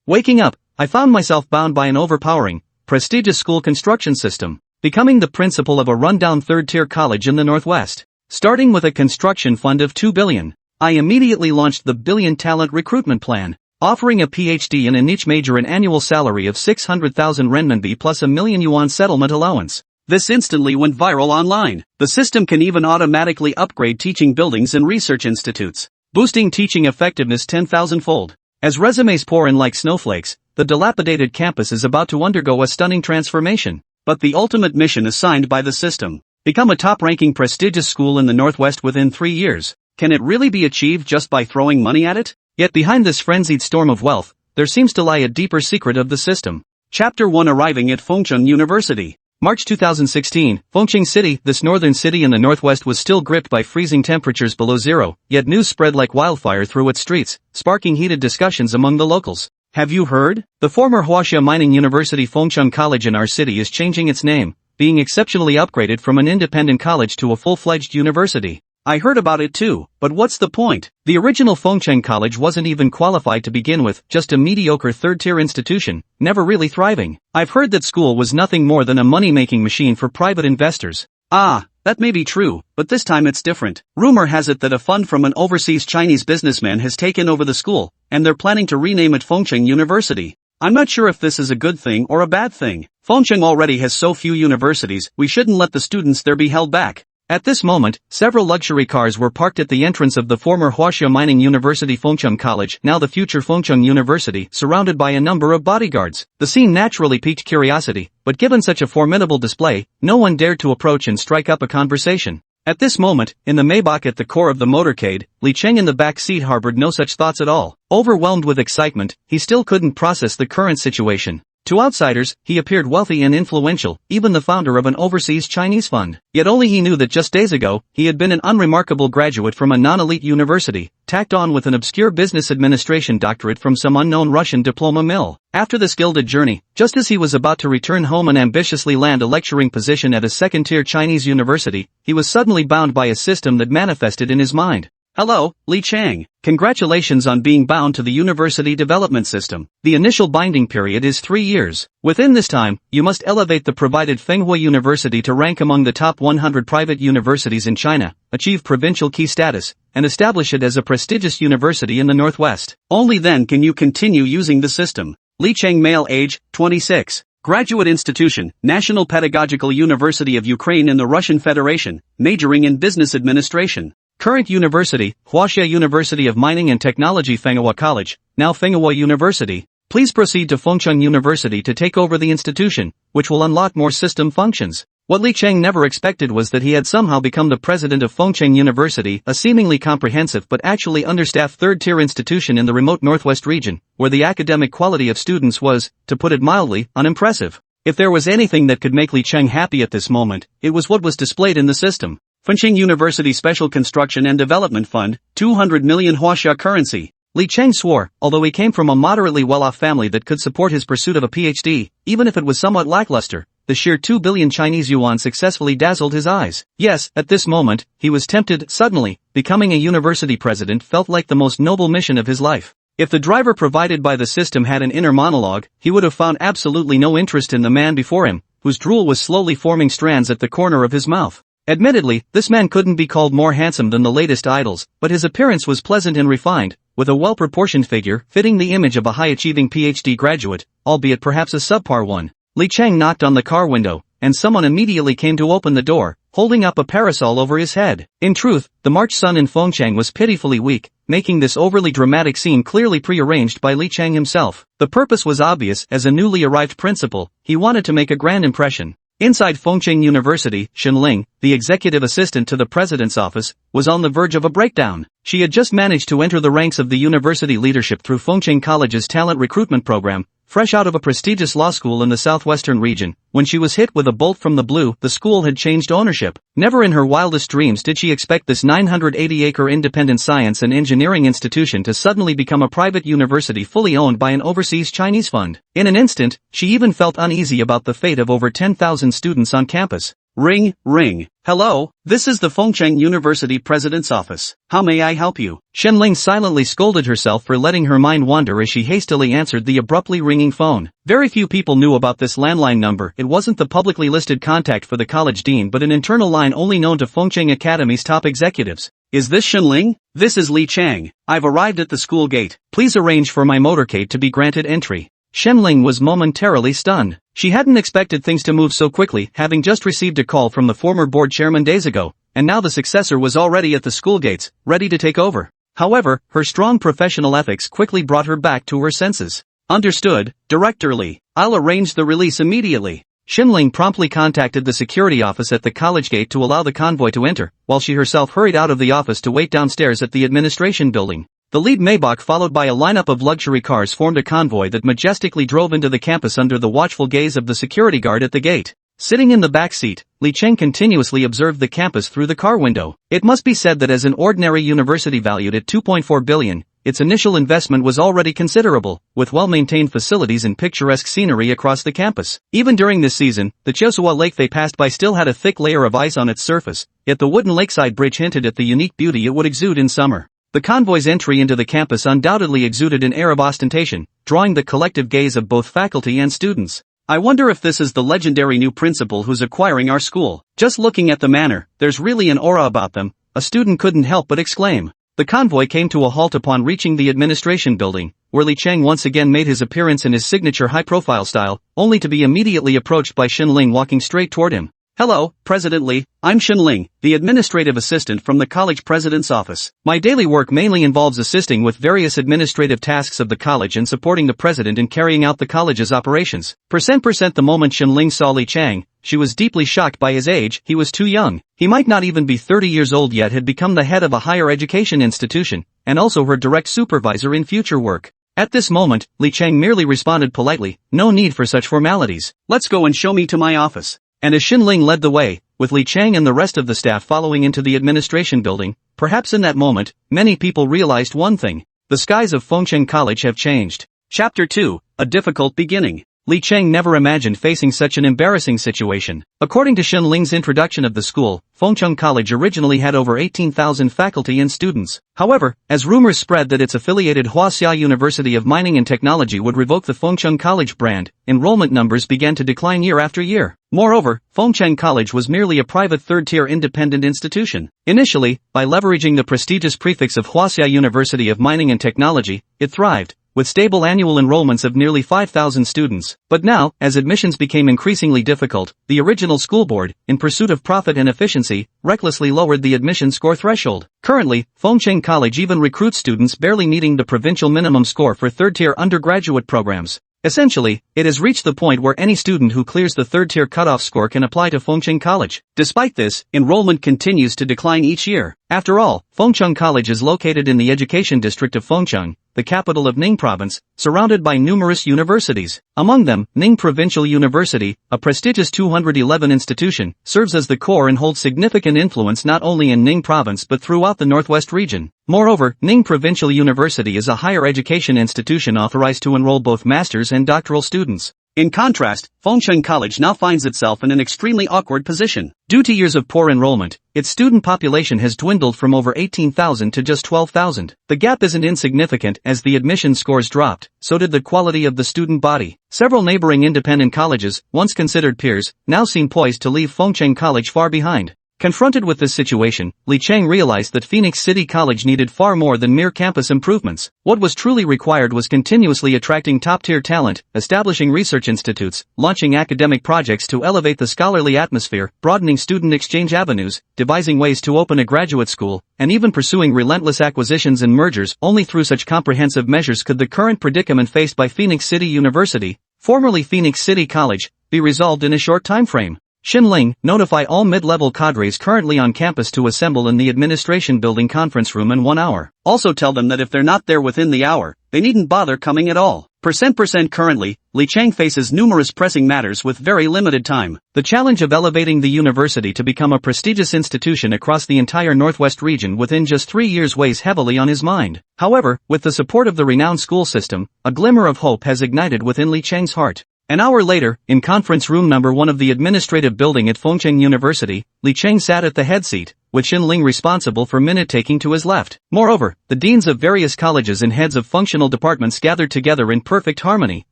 Waking up, I found myself bound by an overpowering, prestigious school construction system, becoming the principal of a rundown third-tier college in the Northwest. Starting with a construction fund of $2 billion, I immediately launched the Billion Talent Recruitment Plan, offering a Ph.D. in a niche major an annual salary of 600,000 renminbi plus a million-yuan settlement allowance. This instantly went viral online. The system can even automatically upgrade teaching buildings and research institutes, boosting teaching effectiveness 10,000-fold. As resumes pour in like snowflakes, the dilapidated campus is about to undergo a stunning transformation. But the ultimate mission assigned by the system: become a top-ranking prestigious school in the Northwest within 3 years. Can it really be achieved just by throwing money at it? Yet behind this frenzied storm of wealth, there seems to lie a deeper secret of the system. Chapter 1: Arriving at Fengcheng University. March 2016, Fengcheng City, this northern city in the Northwest, was still gripped by freezing temperatures below zero, yet news spread like wildfire through its streets, sparking heated discussions among the locals. Have you heard? The former Huaxia Mining University Fengcheng College in our city is changing its name, being exceptionally upgraded from an independent college to a full-fledged university. I heard about it too, but what's the point? The original Fengcheng College wasn't even qualified to begin with, just a mediocre third-tier institution, never really thriving. I've heard that school was nothing more than a money-making machine for private investors. That may be true, but this time it's different. Rumor has it that a fund from an overseas Chinese businessman has taken over the school, and they're planning to rename it Fengcheng University. I'm not sure if this is a good thing or a bad thing. Fengcheng already has so few universities, we shouldn't let the students there be held back. At this moment, several luxury cars were parked at the entrance of the former Huaxia Mining University Fengcheng College, now the future Fengcheng University, surrounded by a number of bodyguards. The scene naturally piqued curiosity, but given such a formidable display, no one dared to approach and strike up a conversation. At this moment, in the Maybach at the core of the motorcade, Li Cheng in the back seat harbored no such thoughts at all. Overwhelmed with excitement, he still couldn't process the current situation. To outsiders, he appeared wealthy and influential, even the founder of an overseas Chinese fund. Yet only he knew that just days ago, he had been an unremarkable graduate from a non-elite university, tacked on with an obscure business administration doctorate from some unknown Russian diploma mill. After this gilded journey, just as he was about to return home and ambitiously land a lecturing position at a second-tier Chinese university, he was suddenly bound by a system that manifested in his mind. Hello, Li Cheng. Congratulations on being bound to the university development system. The initial binding period is 3 years. Within this time, you must elevate the provided Fenghua University to rank among the top 100 private universities in China, achieve provincial key status, and establish it as a prestigious university in the Northwest. Only then can you continue using the system. Li Cheng, male, age, 26. Graduate institution, National Pedagogical University of Ukraine in the Russian Federation, majoring in business administration. Current university, Huaxia University of Mining and Technology Fenghua College, now Fenghua University. Please proceed to Fengcheng University to take over the institution, which will unlock more system functions. What Li Cheng never expected was that he had somehow become the president of Fengcheng University, a seemingly comprehensive but actually understaffed third-tier institution in the remote Northwest region, where the academic quality of students was, to put it mildly, unimpressive. If there was anything that could make Li Cheng happy at this moment, it was what was displayed in the system. Fengcheng University Special Construction and Development Fund, 200 million Huaxia currency. Li Cheng swore, although he came from a moderately well-off family that could support his pursuit of a Ph.D., even if it was somewhat lackluster, the sheer 2 billion Chinese yuan successfully dazzled his eyes. Yes, at this moment, he was tempted. Suddenly, becoming a university president felt like the most noble mission of his life. If the driver provided by the system had an inner monologue, he would have found absolutely no interest in the man before him, whose drool was slowly forming strands at the corner of his mouth. Admittedly, this man couldn't be called more handsome than the latest idols, but his appearance was pleasant and refined, with a well-proportioned figure fitting the image of a high-achieving Ph.D. graduate, albeit perhaps a subpar one. Li Cheng knocked on the car window, and someone immediately came to open the door, holding up a parasol over his head. In truth, the March sun in Fengcheng was pitifully weak, making this overly dramatic scene clearly prearranged by Li Cheng himself. The purpose was obvious. As a newly arrived principal, he wanted to make a grand impression. Inside Fengcheng University, Shenling, the executive assistant to the president's office, was on the verge of a breakdown. She had just managed to enter the ranks of the university leadership through Fengcheng College's talent recruitment program, fresh out of a prestigious law school in the southwestern region. When she was hit with a bolt from the blue, the school had changed ownership. Never in her wildest dreams did she expect this 980-acre independent science and engineering institution to suddenly become a private university fully owned by an overseas Chinese fund. In an instant, she even felt uneasy about the fate of over 10,000 students on campus. Ring, ring. Hello, this is the Fengcheng University President's office. How may I help you? Shenling silently scolded herself for letting her mind wander as she hastily answered the abruptly ringing phone. Very few people knew about this landline number. It wasn't the publicly listed contact for the college dean but an internal line only known to Fengcheng Academy's top executives. Is this Shenling? This is Li Chang. I've arrived at the school gate. Please arrange for my motorcade to be granted entry. Shenling was momentarily stunned. She hadn't expected things to move so quickly, having just received a call from the former board chairman days ago, and now the successor was already at the school gates, ready to take over. However, her strong professional ethics quickly brought her back to her senses. Understood, Director Li. I'll arrange the release immediately. Shenling promptly contacted the security office at the college gate to allow the convoy to enter, while she herself hurried out of the office to wait downstairs at the administration building. The lead Maybach followed by a lineup of luxury cars formed a convoy that majestically drove into the campus under the watchful gaze of the security guard at the gate. Sitting in the back seat, Li Cheng continuously observed the campus through the car window. It must be said that as an ordinary university valued at 2.4 billion, its initial investment was already considerable, with well-maintained facilities and picturesque scenery across the campus. Even during this season, the Chosua Lake they passed by still had a thick layer of ice on its surface, yet the wooden lakeside bridge hinted at the unique beauty it would exude in summer. The convoy's entry into the campus undoubtedly exuded an air of ostentation, drawing the collective gaze of both faculty and students. I wonder if this is the legendary new principal who's acquiring our school. Just looking at the manner, there's really an aura about them, a student couldn't help but exclaim. The convoy came to a halt upon reaching the administration building, where Li Cheng once again made his appearance in his signature high-profile style, only to be immediately approached by Shenling walking straight toward him. Hello, President Li, I'm Shenling, the administrative assistant from the college president's office. My daily work mainly involves assisting with various administrative tasks of the college and supporting the president in carrying out the college's operations. The moment Shenling saw Li Chang, she was deeply shocked by his age. He was too young. He might not even be 30 years old yet, had become the head of a higher education institution, and also her direct supervisor in future work. At this moment, Li Chang merely responded politely, no need for such formalities. Let's go and show me to my office. And as Shenling led the way, with Li Chang and the rest of the staff following into the administration building, perhaps in that moment, many people realized one thing. The skies of Fengcheng College have changed. Chapter 2, A Difficult Beginning. Li Cheng never imagined facing such an embarrassing situation. According to Shenling's introduction of the school, Fengcheng College originally had over 18,000 faculty and students. However, as rumors spread that its affiliated Huaxia University of Mining and Technology would revoke the Fengcheng College brand, enrollment numbers began to decline year after year. Moreover, Fengcheng College was merely a private third-tier independent institution. Initially, by leveraging the prestigious prefix of Huaxia University of Mining and Technology, it thrived, with stable annual enrollments of nearly 5,000 students. But now, as admissions became increasingly difficult, the original school board, in pursuit of profit and efficiency, recklessly lowered the admission score threshold. Currently, Fengcheng College even recruits students barely meeting the provincial minimum score for third-tier undergraduate programs. Essentially, it has reached the point where any student who clears the third-tier cutoff score can apply to Fengcheng College. Despite this, enrollment continues to decline each year. After all, Fengcheng College is located in the education district of Fengcheng, the capital of Ning Province, surrounded by numerous universities. Among them, Ning Provincial University, a prestigious 211 institution, serves as the core and holds significant influence not only in Ning Province but throughout the Northwest region. Moreover, Ning Provincial University is a higher education institution authorized to enroll both master's and doctoral students. In contrast, Fengcheng College now finds itself in an extremely awkward position. Due to years of poor enrollment, its student population has dwindled from over 18,000 to just 12,000. The gap isn't insignificant, as the admission scores dropped, so did the quality of the student body. Several neighboring independent colleges, once considered peers, now seem poised to leave Fengcheng College far behind. Confronted with this situation, Li Cheng realized that Phoenix City College needed far more than mere campus improvements. What was truly required was continuously attracting top-tier talent, establishing research institutes, launching academic projects to elevate the scholarly atmosphere, broadening student exchange avenues, devising ways to open a graduate school, and even pursuing relentless acquisitions and mergers. Only through such comprehensive measures could the current predicament faced by Phoenix City University, formerly Phoenix City College, be resolved in a short time frame. Shenling, notify all mid-level cadres currently on campus to assemble in the administration building conference room in 1 hour. Also tell them that if they're not there within the hour, they needn't bother coming at all. Currently, Li Cheng faces numerous pressing matters with very limited time. The challenge of elevating the university to become a prestigious institution across the entire Northwest region within just 3 years weighs heavily on his mind. However, with the support of the renowned school system, a glimmer of hope has ignited within Li Cheng's heart. An hour later, in conference room number 1 of the administrative building at Fengcheng University, Li Cheng sat at the head seat, with Xin Ling responsible for minute-taking to his left. Moreover, the deans of various colleges and heads of functional departments gathered together in perfect harmony,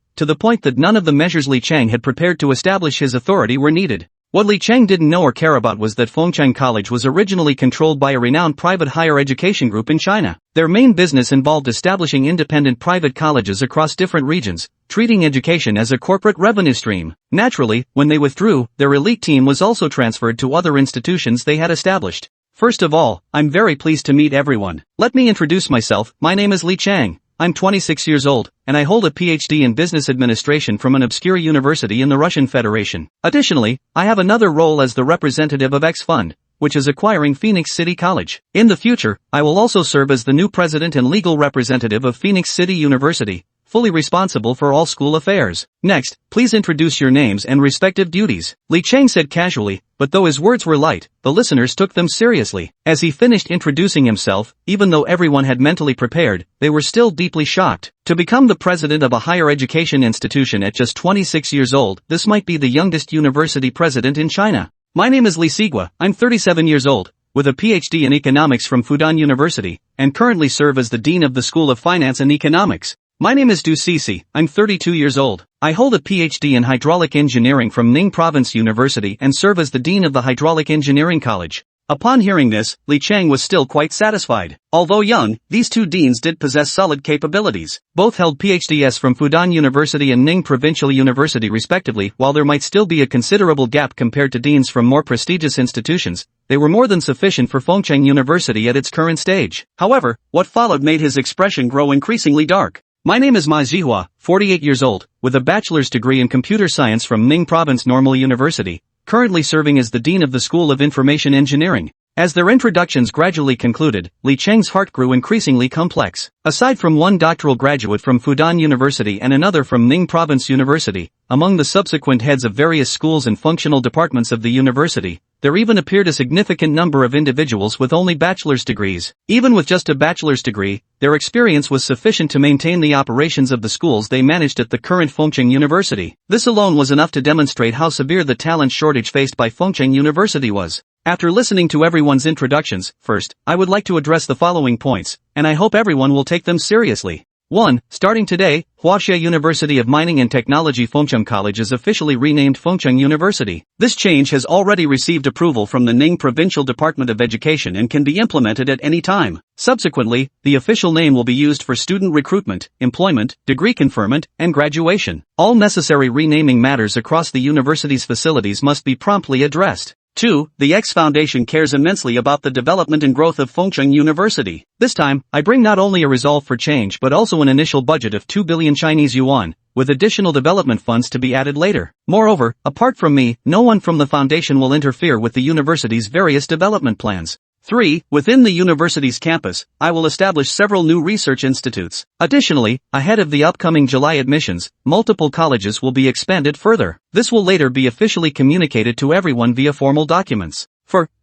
to the point that none of the measures Li Cheng had prepared to establish his authority were needed. What Li Cheng didn't know or care about was that Fengcheng College was originally controlled by a renowned private higher education group in China. Their main business involved establishing independent private colleges across different regions, treating education as a corporate revenue stream. Naturally, when they withdrew, their elite team was also transferred to other institutions they had established. First of all, I'm very pleased to meet everyone. Let me introduce myself. My name is Li Cheng. I'm 26 years old, and I hold a Ph.D. in business administration from an obscure university in the Russian Federation. Additionally, I have another role as the representative of X Fund, which is acquiring Phoenix City College. In the future, I will also serve as the new president and legal representative of Phoenix City University, fully responsible for all school affairs. Next, please introduce your names and respective duties, Li Cheng said casually, but though his words were light, the listeners took them seriously. As he finished introducing himself, even though everyone had mentally prepared, they were still deeply shocked. To become the president of a higher education institution at just 26 years old, this might be the youngest university president in China. My name is Li Sigua, I'm 37 years old, with a Ph.D. in economics from Fudan University, and currently serve as the dean of the School of Finance and Economics. My name is Du Sisi, I'm 32 years old. I hold a Ph.D. in hydraulic engineering from Ning Province University and serve as the dean of the Hydraulic Engineering College. Upon hearing this, Li Cheng was still quite satisfied. Although young, these two deans did possess solid capabilities. Both held Ph.D.s from Fudan University and Ning Provincial University respectively. While there might still be a considerable gap compared to deans from more prestigious institutions, they were more than sufficient for Fengcheng University at its current stage. However, what followed made his expression grow increasingly dark. My name is Ma Zhihua, 48 years old, with a bachelor's degree in computer science from Ning Province Normal University, currently serving as the dean of the School of Information Engineering. As their introductions gradually concluded, Li Cheng's heart grew increasingly complex. Aside from one doctoral graduate from Fudan University and another from Ning Province University, among the subsequent heads of various schools and functional departments of the university, there even appeared a significant number of individuals with only bachelor's degrees. Even with just a bachelor's degree, their experience was sufficient to maintain the operations of the schools they managed at the current Fengcheng University. This alone was enough to demonstrate how severe the talent shortage faced by Fengcheng University was. After listening to everyone's introductions, first, I would like to address the following points, and I hope everyone will take them seriously. 1. Starting today, Huaxia University of Mining and Technology Fengcheng College is officially renamed Fengcheng University. This change has already received approval from the Ning Provincial Department of Education and can be implemented at any time. Subsequently, the official name will be used for student recruitment, employment, degree conferment, and graduation. All necessary renaming matters across the university's facilities must be promptly addressed. 2. The X Foundation cares immensely about the development and growth of Fengcheng University. This time, I bring not only a resolve for change but also an initial budget of 2 billion Chinese yuan, with additional development funds to be added later. Moreover, apart from me, no one from the foundation will interfere with the university's various development plans. 3. Within the university's campus, I will establish several new research institutes. Additionally, ahead of the upcoming July admissions, multiple colleges will be expanded further. This will later be officially communicated to everyone via formal documents.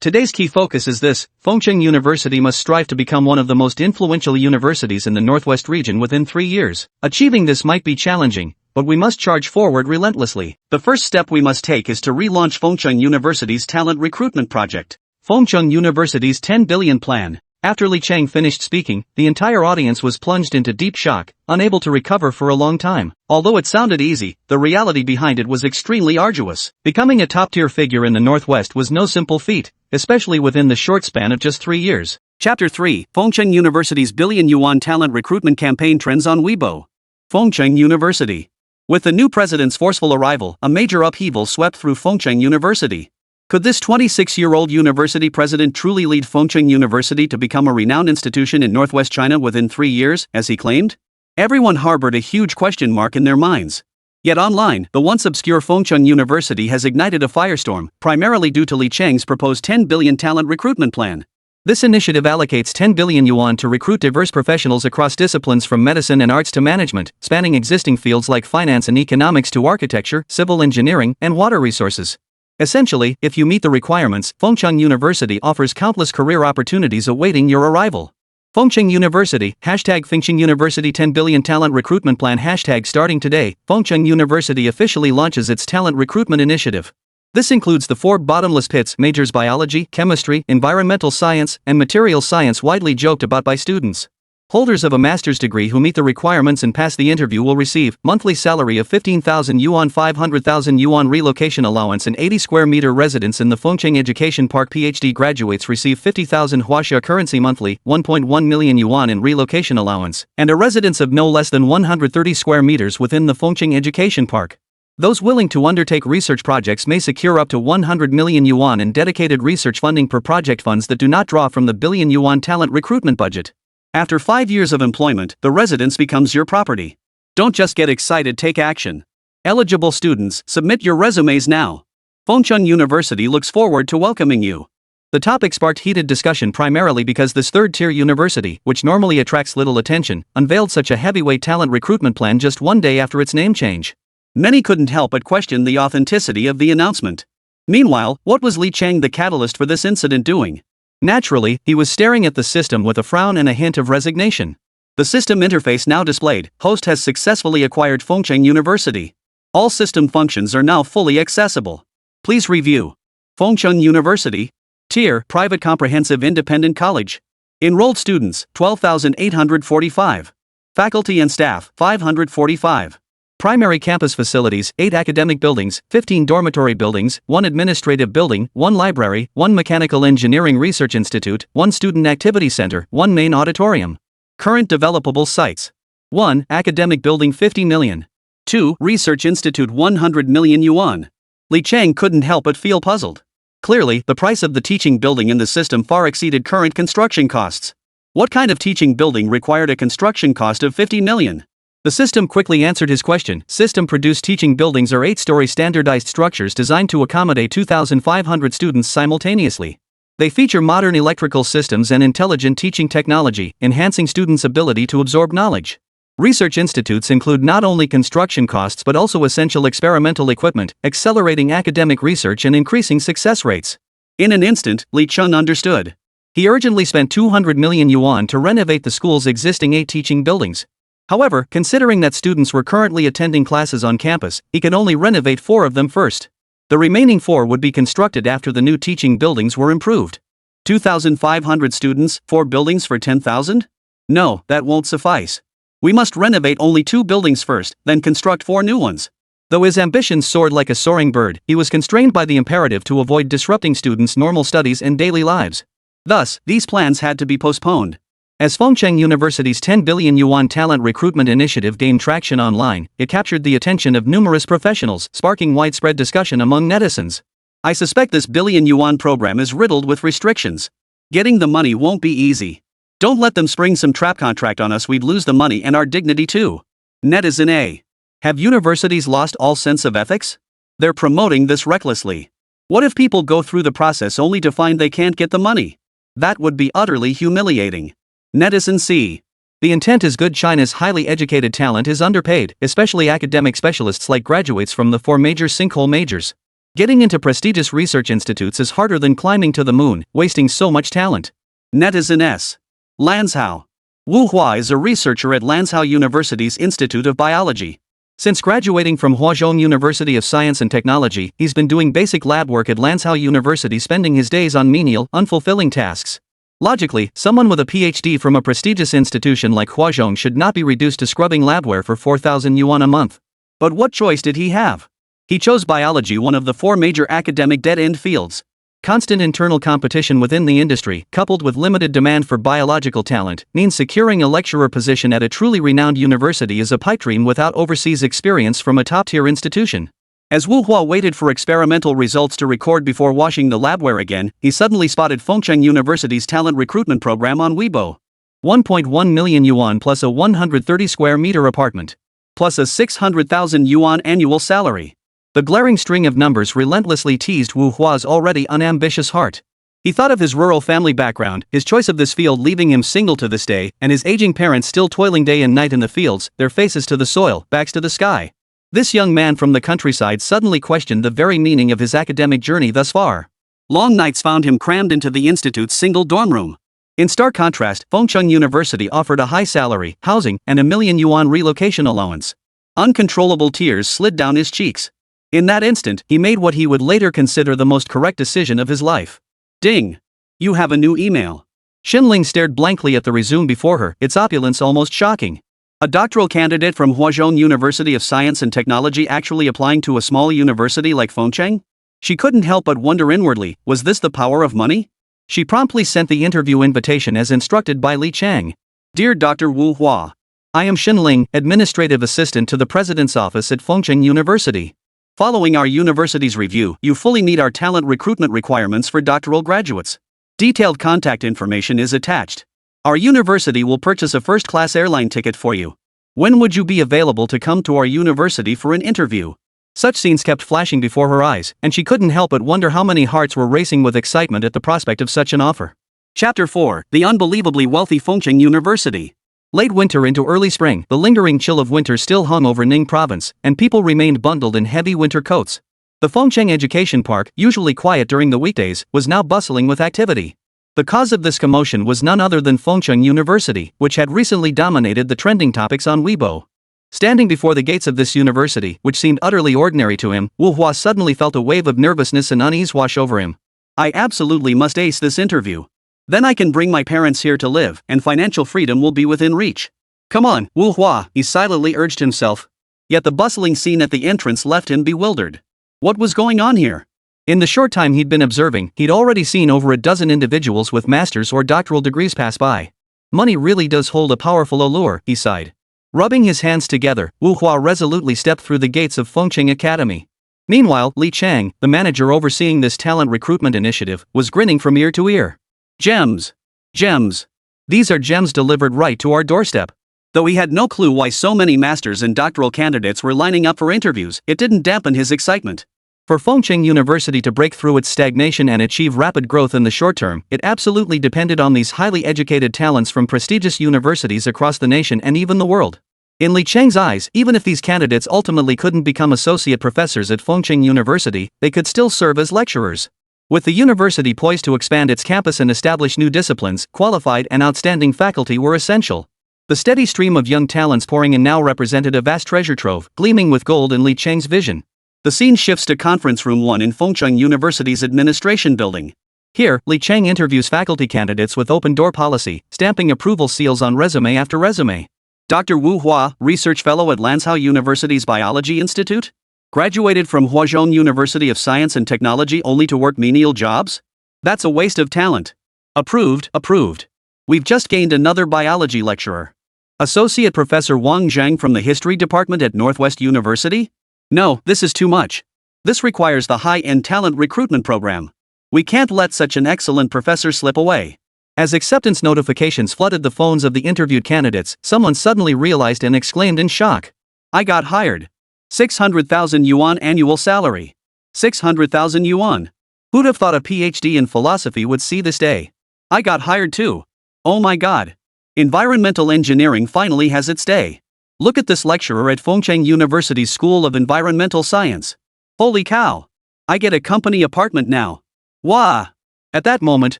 Today's key focus is this: Fengcheng University must strive to become one of the most influential universities in the Northwest region within 3 years. Achieving this might be challenging, but we must charge forward relentlessly. The first step we must take is to relaunch Fengcheng University's talent recruitment project. Fengcheng University's 10 billion plan. After Li Cheng finished speaking, the entire audience was plunged into deep shock, unable to recover for a long time. Although it sounded easy, the reality behind it was extremely arduous. Becoming a top-tier figure in the Northwest was no simple feat, especially within the short span of just 3 years. Chapter 3: Fengcheng University's billion-yuan talent recruitment campaign trends on Weibo. Fengcheng University. With the new president's forceful arrival, a major upheaval swept through Fengcheng University. Could this 26-year-old university president truly lead Fengcheng University to become a renowned institution in Northwest China within 3 years, as he claimed? Everyone harbored a huge question mark in their minds. Yet online, the once obscure Fengcheng University has ignited a firestorm, primarily due to Li Cheng's proposed 10 billion talent recruitment plan. This initiative allocates 10 billion yuan to recruit diverse professionals across disciplines from medicine and arts to management, spanning existing fields like finance and economics to architecture, civil engineering, and water resources. Essentially, if you meet the requirements, Fengcheng University offers countless career opportunities awaiting your arrival. Fengcheng University, hashtag Fengcheng University 10 billion talent recruitment plan hashtag starting today, Fengcheng University officially launches its talent recruitment initiative. This includes the 4 bottomless pits majors biology, chemistry, environmental science, and material science widely joked about by students. Holders of a master's degree who meet the requirements and pass the interview will receive monthly salary of 15,000 yuan, 500,000 yuan relocation allowance, and 80 square meter residence in the Fengcheng Education Park. Ph.D. graduates receive 50,000 huaxia currency monthly, 1.1 million yuan in relocation allowance, and a residence of no less than 130 square meters within the Fengcheng Education Park. Those willing to undertake research projects may secure up to 100 million yuan in dedicated research funding per project, funds that do not draw from the billion yuan talent recruitment budget. After 5 years of employment, the residence becomes your property. Don't just get excited, take action. Eligible students, submit your resumes now. Fengcheng University looks forward to welcoming you. The topic sparked heated discussion primarily because this third-tier university, which normally attracts little attention, unveiled such a heavyweight talent recruitment plan just one day after its name change. Many couldn't help but question the authenticity of the announcement. Meanwhile, what was Li Cheng, the catalyst for this incident, doing? Naturally, he was staring at the system with a frown and a hint of resignation. The system interface now displayed: host has successfully acquired Fengcheng University. All system functions are now fully accessible. Please review. Fengcheng University. Tier: Private Comprehensive Independent College. Enrolled students, 12,845. Faculty and staff, 545. Primary campus facilities, 8 academic buildings, 15 dormitory buildings, 1 administrative building, 1 library, 1 mechanical engineering research institute, 1 student activity center, 1 main auditorium. Current developable sites. 1. Academic building, 50 million. 2. Research institute, 100 million yuan. Li Cheng couldn't help but feel puzzled. Clearly, the price of the teaching building in the system far exceeded current construction costs. What kind of teaching building required a construction cost of 50 million? The system quickly answered his question. System-produced teaching buildings are 8-story standardized structures designed to accommodate 2,500 students simultaneously. They feature modern electrical systems and intelligent teaching technology, enhancing students' ability to absorb knowledge. Research institutes include not only construction costs but also essential experimental equipment, accelerating academic research and increasing success rates. In an instant, Li Cheng understood. He urgently spent 200 million yuan to renovate the school's existing 8 teaching buildings. However, considering that students were currently attending classes on campus, he could only renovate 4 of them first. The remaining 4 would be constructed after the new teaching buildings were improved. 2,500 students, 4 buildings for 10,000? No, that won't suffice. We must renovate only 2 buildings first, then construct 4 new ones. Though his ambitions soared like a soaring bird, he was constrained by the imperative to avoid disrupting students' normal studies and daily lives. Thus, these plans had to be postponed. As Fengcheng University's 10 billion yuan talent recruitment initiative gained traction online, it captured the attention of numerous professionals, sparking widespread discussion among netizens. I suspect this billion yuan program is riddled with restrictions. Getting the money won't be easy. Don't let them spring some trap contract on us, we'd lose the money and our dignity too. Netizen A. Have universities lost all sense of ethics? They're promoting this recklessly. What if people go through the process only to find they can't get the money? That would be utterly humiliating. Netizen C. The intent is good. China's highly educated talent is underpaid, especially academic specialists like graduates from the 4 major sinkhole majors. Getting into prestigious research institutes is harder than climbing to the moon, wasting so much talent. Netizen S. Lanzhou. Wu Hua is a researcher at Lanzhou University's Institute of Biology. Since graduating from Huazhong University of Science and Technology, he's been doing basic lab work at Lanzhou University, spending his days on menial, unfulfilling tasks. Logically, someone with a Ph.D. from a prestigious institution like Huazhong should not be reduced to scrubbing labware for 4,000 yuan a month. But what choice did he have? He chose biology, one of the 4 major academic dead-end fields. Constant internal competition within the industry, coupled with limited demand for biological talent, means securing a lecturer position at a truly renowned university is a pipe dream without overseas experience from a top-tier institution. As Wu Hua waited for experimental results to record before washing the labware again, he suddenly spotted Fengcheng University's talent recruitment program on Weibo. 1.1 million yuan plus a 130 square meter apartment. Plus a 600,000 yuan annual salary. The glaring string of numbers relentlessly teased Wu Hua's already unambitious heart. He thought of his rural family background, his choice of this field leaving him single to this day, and his aging parents still toiling day and night in the fields, their faces to the soil, backs to the sky. This young man from the countryside suddenly questioned the very meaning of his academic journey thus far. Long nights found him crammed into the institute's single dorm room. In stark contrast, Fengcheng University offered a high salary, housing, and a million-yuan relocation allowance. Uncontrollable tears slid down his cheeks. In that instant, he made what he would later consider the most correct decision of his life. Ding! You have a new email. Xinling stared blankly at the resume before her, its opulence almost shocking. A doctoral candidate from Huazhong University of Science and Technology actually applying to a small university like Fengcheng? She couldn't help but wonder inwardly, was this the power of money? She promptly sent the interview invitation as instructed by Li Chang. Dear Dr. Wu Hua. I am Xinling, Administrative Assistant to the President's Office at Fengcheng University. Following our university's review, you fully meet our talent recruitment requirements for doctoral graduates. Detailed contact information is attached. Our university will purchase a first-class airline ticket for you. When would you be available to come to our university for an interview? Such scenes kept flashing before her eyes, and she couldn't help but wonder how many hearts were racing with excitement at the prospect of such an offer. Chapter 4: The Unbelievably Wealthy Fengcheng University. Late winter into early spring, the lingering chill of winter still hung over Ning province, and people remained bundled in heavy winter coats. The Fengcheng Education Park, usually quiet during the weekdays, was now bustling with activity. The cause of this commotion was none other than Fengcheng University, which had recently dominated the trending topics on Weibo. Standing before the gates of this university, which seemed utterly ordinary to him, Wu Hua suddenly felt a wave of nervousness and unease wash over him. I absolutely must ace this interview. Then I can bring my parents here to live, and financial freedom will be within reach. Come on, Wu Hua, he silently urged himself. Yet the bustling scene at the entrance left him bewildered. What was going on here? In the short time he'd been observing, he'd already seen over a dozen individuals with master's or doctoral degrees pass by. Money really does hold a powerful allure, he sighed. Rubbing his hands together, Wu Hua resolutely stepped through the gates of Fengcheng Academy. Meanwhile, Li Chang, the manager overseeing this talent recruitment initiative, was grinning from ear to ear. Gems! Gems! These are gems delivered right to our doorstep. Though he had no clue why so many masters and doctoral candidates were lining up for interviews, it didn't dampen his excitement. For Fengcheng University to break through its stagnation and achieve rapid growth in the short term, it absolutely depended on these highly educated talents from prestigious universities across the nation and even the world. In Li Chang's eyes, even if these candidates ultimately couldn't become associate professors at Fengcheng University, they could still serve as lecturers. With the university poised to expand its campus and establish new disciplines, qualified and outstanding faculty were essential. The steady stream of young talents pouring in now represented a vast treasure trove, gleaming with gold in Li Chang's vision. The scene shifts to Conference Room 1 in Fengcheng University's administration building. Here, Li Chang interviews faculty candidates with open-door policy, stamping approval seals on resume after resume. Dr. Wu Hua, research fellow at Lanzhou University's Biology Institute? Graduated from Huazhong University of Science and Technology only to work menial jobs? That's a waste of talent. Approved, approved. We've just gained another biology lecturer. Associate Professor Wang Zhang from the History Department at Northwest University? No, this is too much. This requires the high-end talent recruitment program. We can't let such an excellent professor slip away. As acceptance notifications flooded the phones of the interviewed candidates, someone suddenly realized and exclaimed in shock. I got hired. 600,000 yuan annual salary. 600,000 yuan. Who'd have thought a Ph.D. in philosophy would see this day? I got hired too. Oh my god. Environmental engineering finally has its day. Look at this lecturer at Fengcheng University's School of Environmental Science. Holy cow! I get a company apartment now. Wah! At that moment,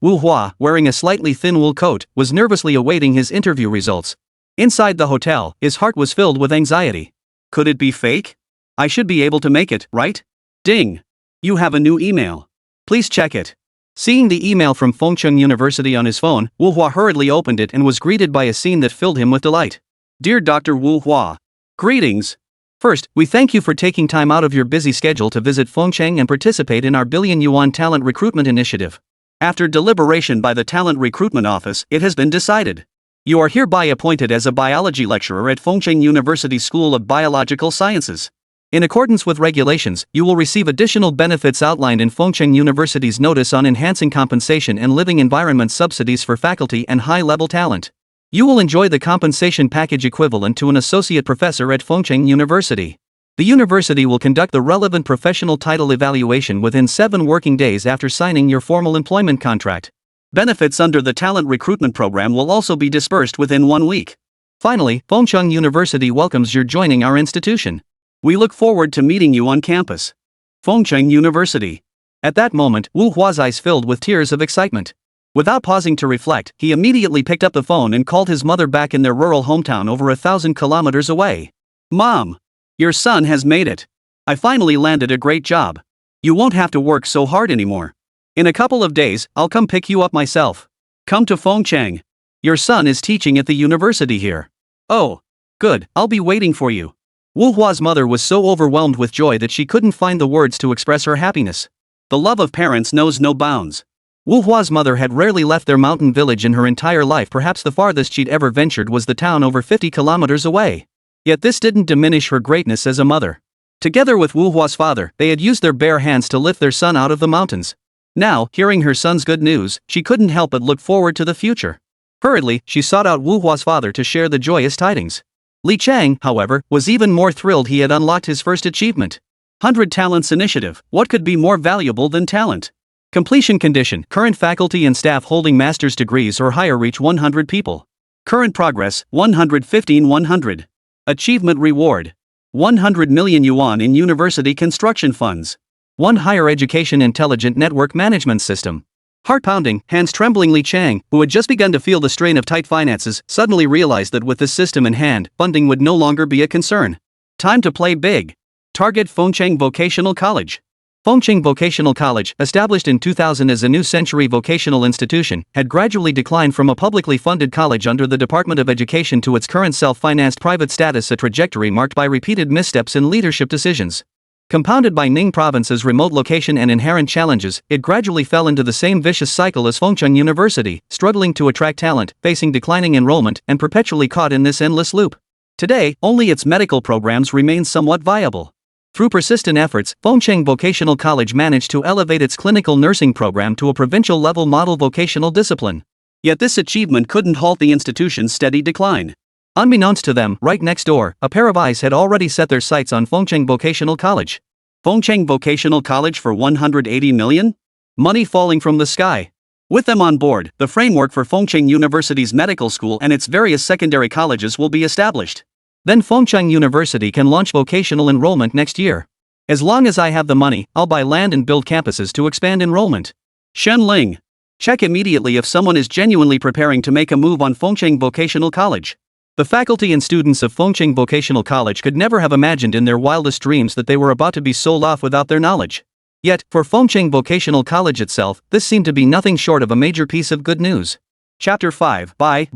Wu Hua, wearing a slightly thin wool coat, was nervously awaiting his interview results. Inside the hotel, his heart was filled with anxiety. Could it be fake? I should be able to make it, right? Ding! You have a new email. Please check it. Seeing the email from Fengcheng University on his phone, Wu Hua hurriedly opened it and was greeted by a scene that filled him with delight. Dear Dr. Wu Hua. Greetings. First, we thank you for taking time out of your busy schedule to visit Fengcheng and participate in our billion-yuan talent recruitment initiative. After deliberation by the Talent Recruitment Office, it has been decided. You are hereby appointed as a biology lecturer at Fengcheng University School of Biological Sciences. In accordance with regulations, you will receive additional benefits outlined in Fengcheng University's Notice on Enhancing Compensation and Living Environment Subsidies for Faculty and High-Level Talent. You will enjoy the compensation package equivalent to an associate professor at Fengcheng University. The university will conduct the relevant professional title evaluation within 7 working days after signing your formal employment contract. Benefits under the talent recruitment program will also be dispersed within 1 week. Finally, Fengcheng University welcomes your joining our institution. We look forward to meeting you on campus. Fengcheng University. At that moment, Wu Hua's eyes filled with tears of excitement. Without pausing to reflect, he immediately picked up the phone and called his mother back in their rural hometown over 1,000 kilometers away. "Mom! Your son has made it. I finally landed a great job. You won't have to work so hard anymore. In a couple of days, I'll come pick you up myself. Come to Fengcheng. Your son is teaching at the university here." "Oh. Good, I'll be waiting for you." Wu Hua's mother was so overwhelmed with joy that she couldn't find the words to express her happiness. The love of parents knows no bounds. Wu Hua's mother had rarely left their mountain village in her entire life. Perhaps the farthest she'd ever ventured was the town over 50 kilometers away. Yet this didn't diminish her greatness as a mother. Together with Wu Hua's father, they had used their bare hands to lift their son out of the mountains. Now, hearing her son's good news, she couldn't help but look forward to the future. Hurriedly, she sought out Wu Hua's father to share the joyous tidings. Li Chang, however, was even more thrilled. He had unlocked his first achievement. 100 Talents Initiative. What could be more valuable than talent? Completion condition. Current faculty and staff holding master's degrees or higher reach 100 people. Current progress, 115-100. Achievement reward. 100 million yuan in university construction funds. 1 higher education intelligent network management system. Heart-pounding, hands-trembling Li Chang, who had just begun to feel the strain of tight finances, suddenly realized that with this system in hand, funding would no longer be a concern. Time to play big. Target Fengcheng Vocational College. Fengcheng Vocational College, established in 2000 as a new century vocational institution, had gradually declined from a publicly funded college under the Department of Education to its current self-financed private status, a trajectory marked by repeated missteps in leadership decisions. Compounded by Ning Province's remote location and inherent challenges, it gradually fell into the same vicious cycle as Fengcheng University, struggling to attract talent, facing declining enrollment, and perpetually caught in this endless loop. Today, only its medical programs remain somewhat viable. Through persistent efforts, Fengcheng Vocational College managed to elevate its clinical nursing program to a provincial-level model vocational discipline. Yet this achievement couldn't halt the institution's steady decline. Unbeknownst to them, right next door, a pair of eyes had already set their sights on Fengcheng Vocational College. Fengcheng Vocational College for 180 million? Money falling from the sky. With them on board, the framework for Fengcheng University's medical school and its various secondary colleges will be established. Then Fengcheng University can launch vocational enrollment next year. As long as I have the money, I'll buy land and build campuses to expand enrollment. Shen Ling. Check immediately if someone is genuinely preparing to make a move on Fengcheng Vocational College. The faculty and students of Fengcheng Vocational College could never have imagined in their wildest dreams that they were about to be sold off without their knowledge. Yet, for Fengcheng Vocational College itself, this seemed to be nothing short of a major piece of good news. Chapter 5. Bye.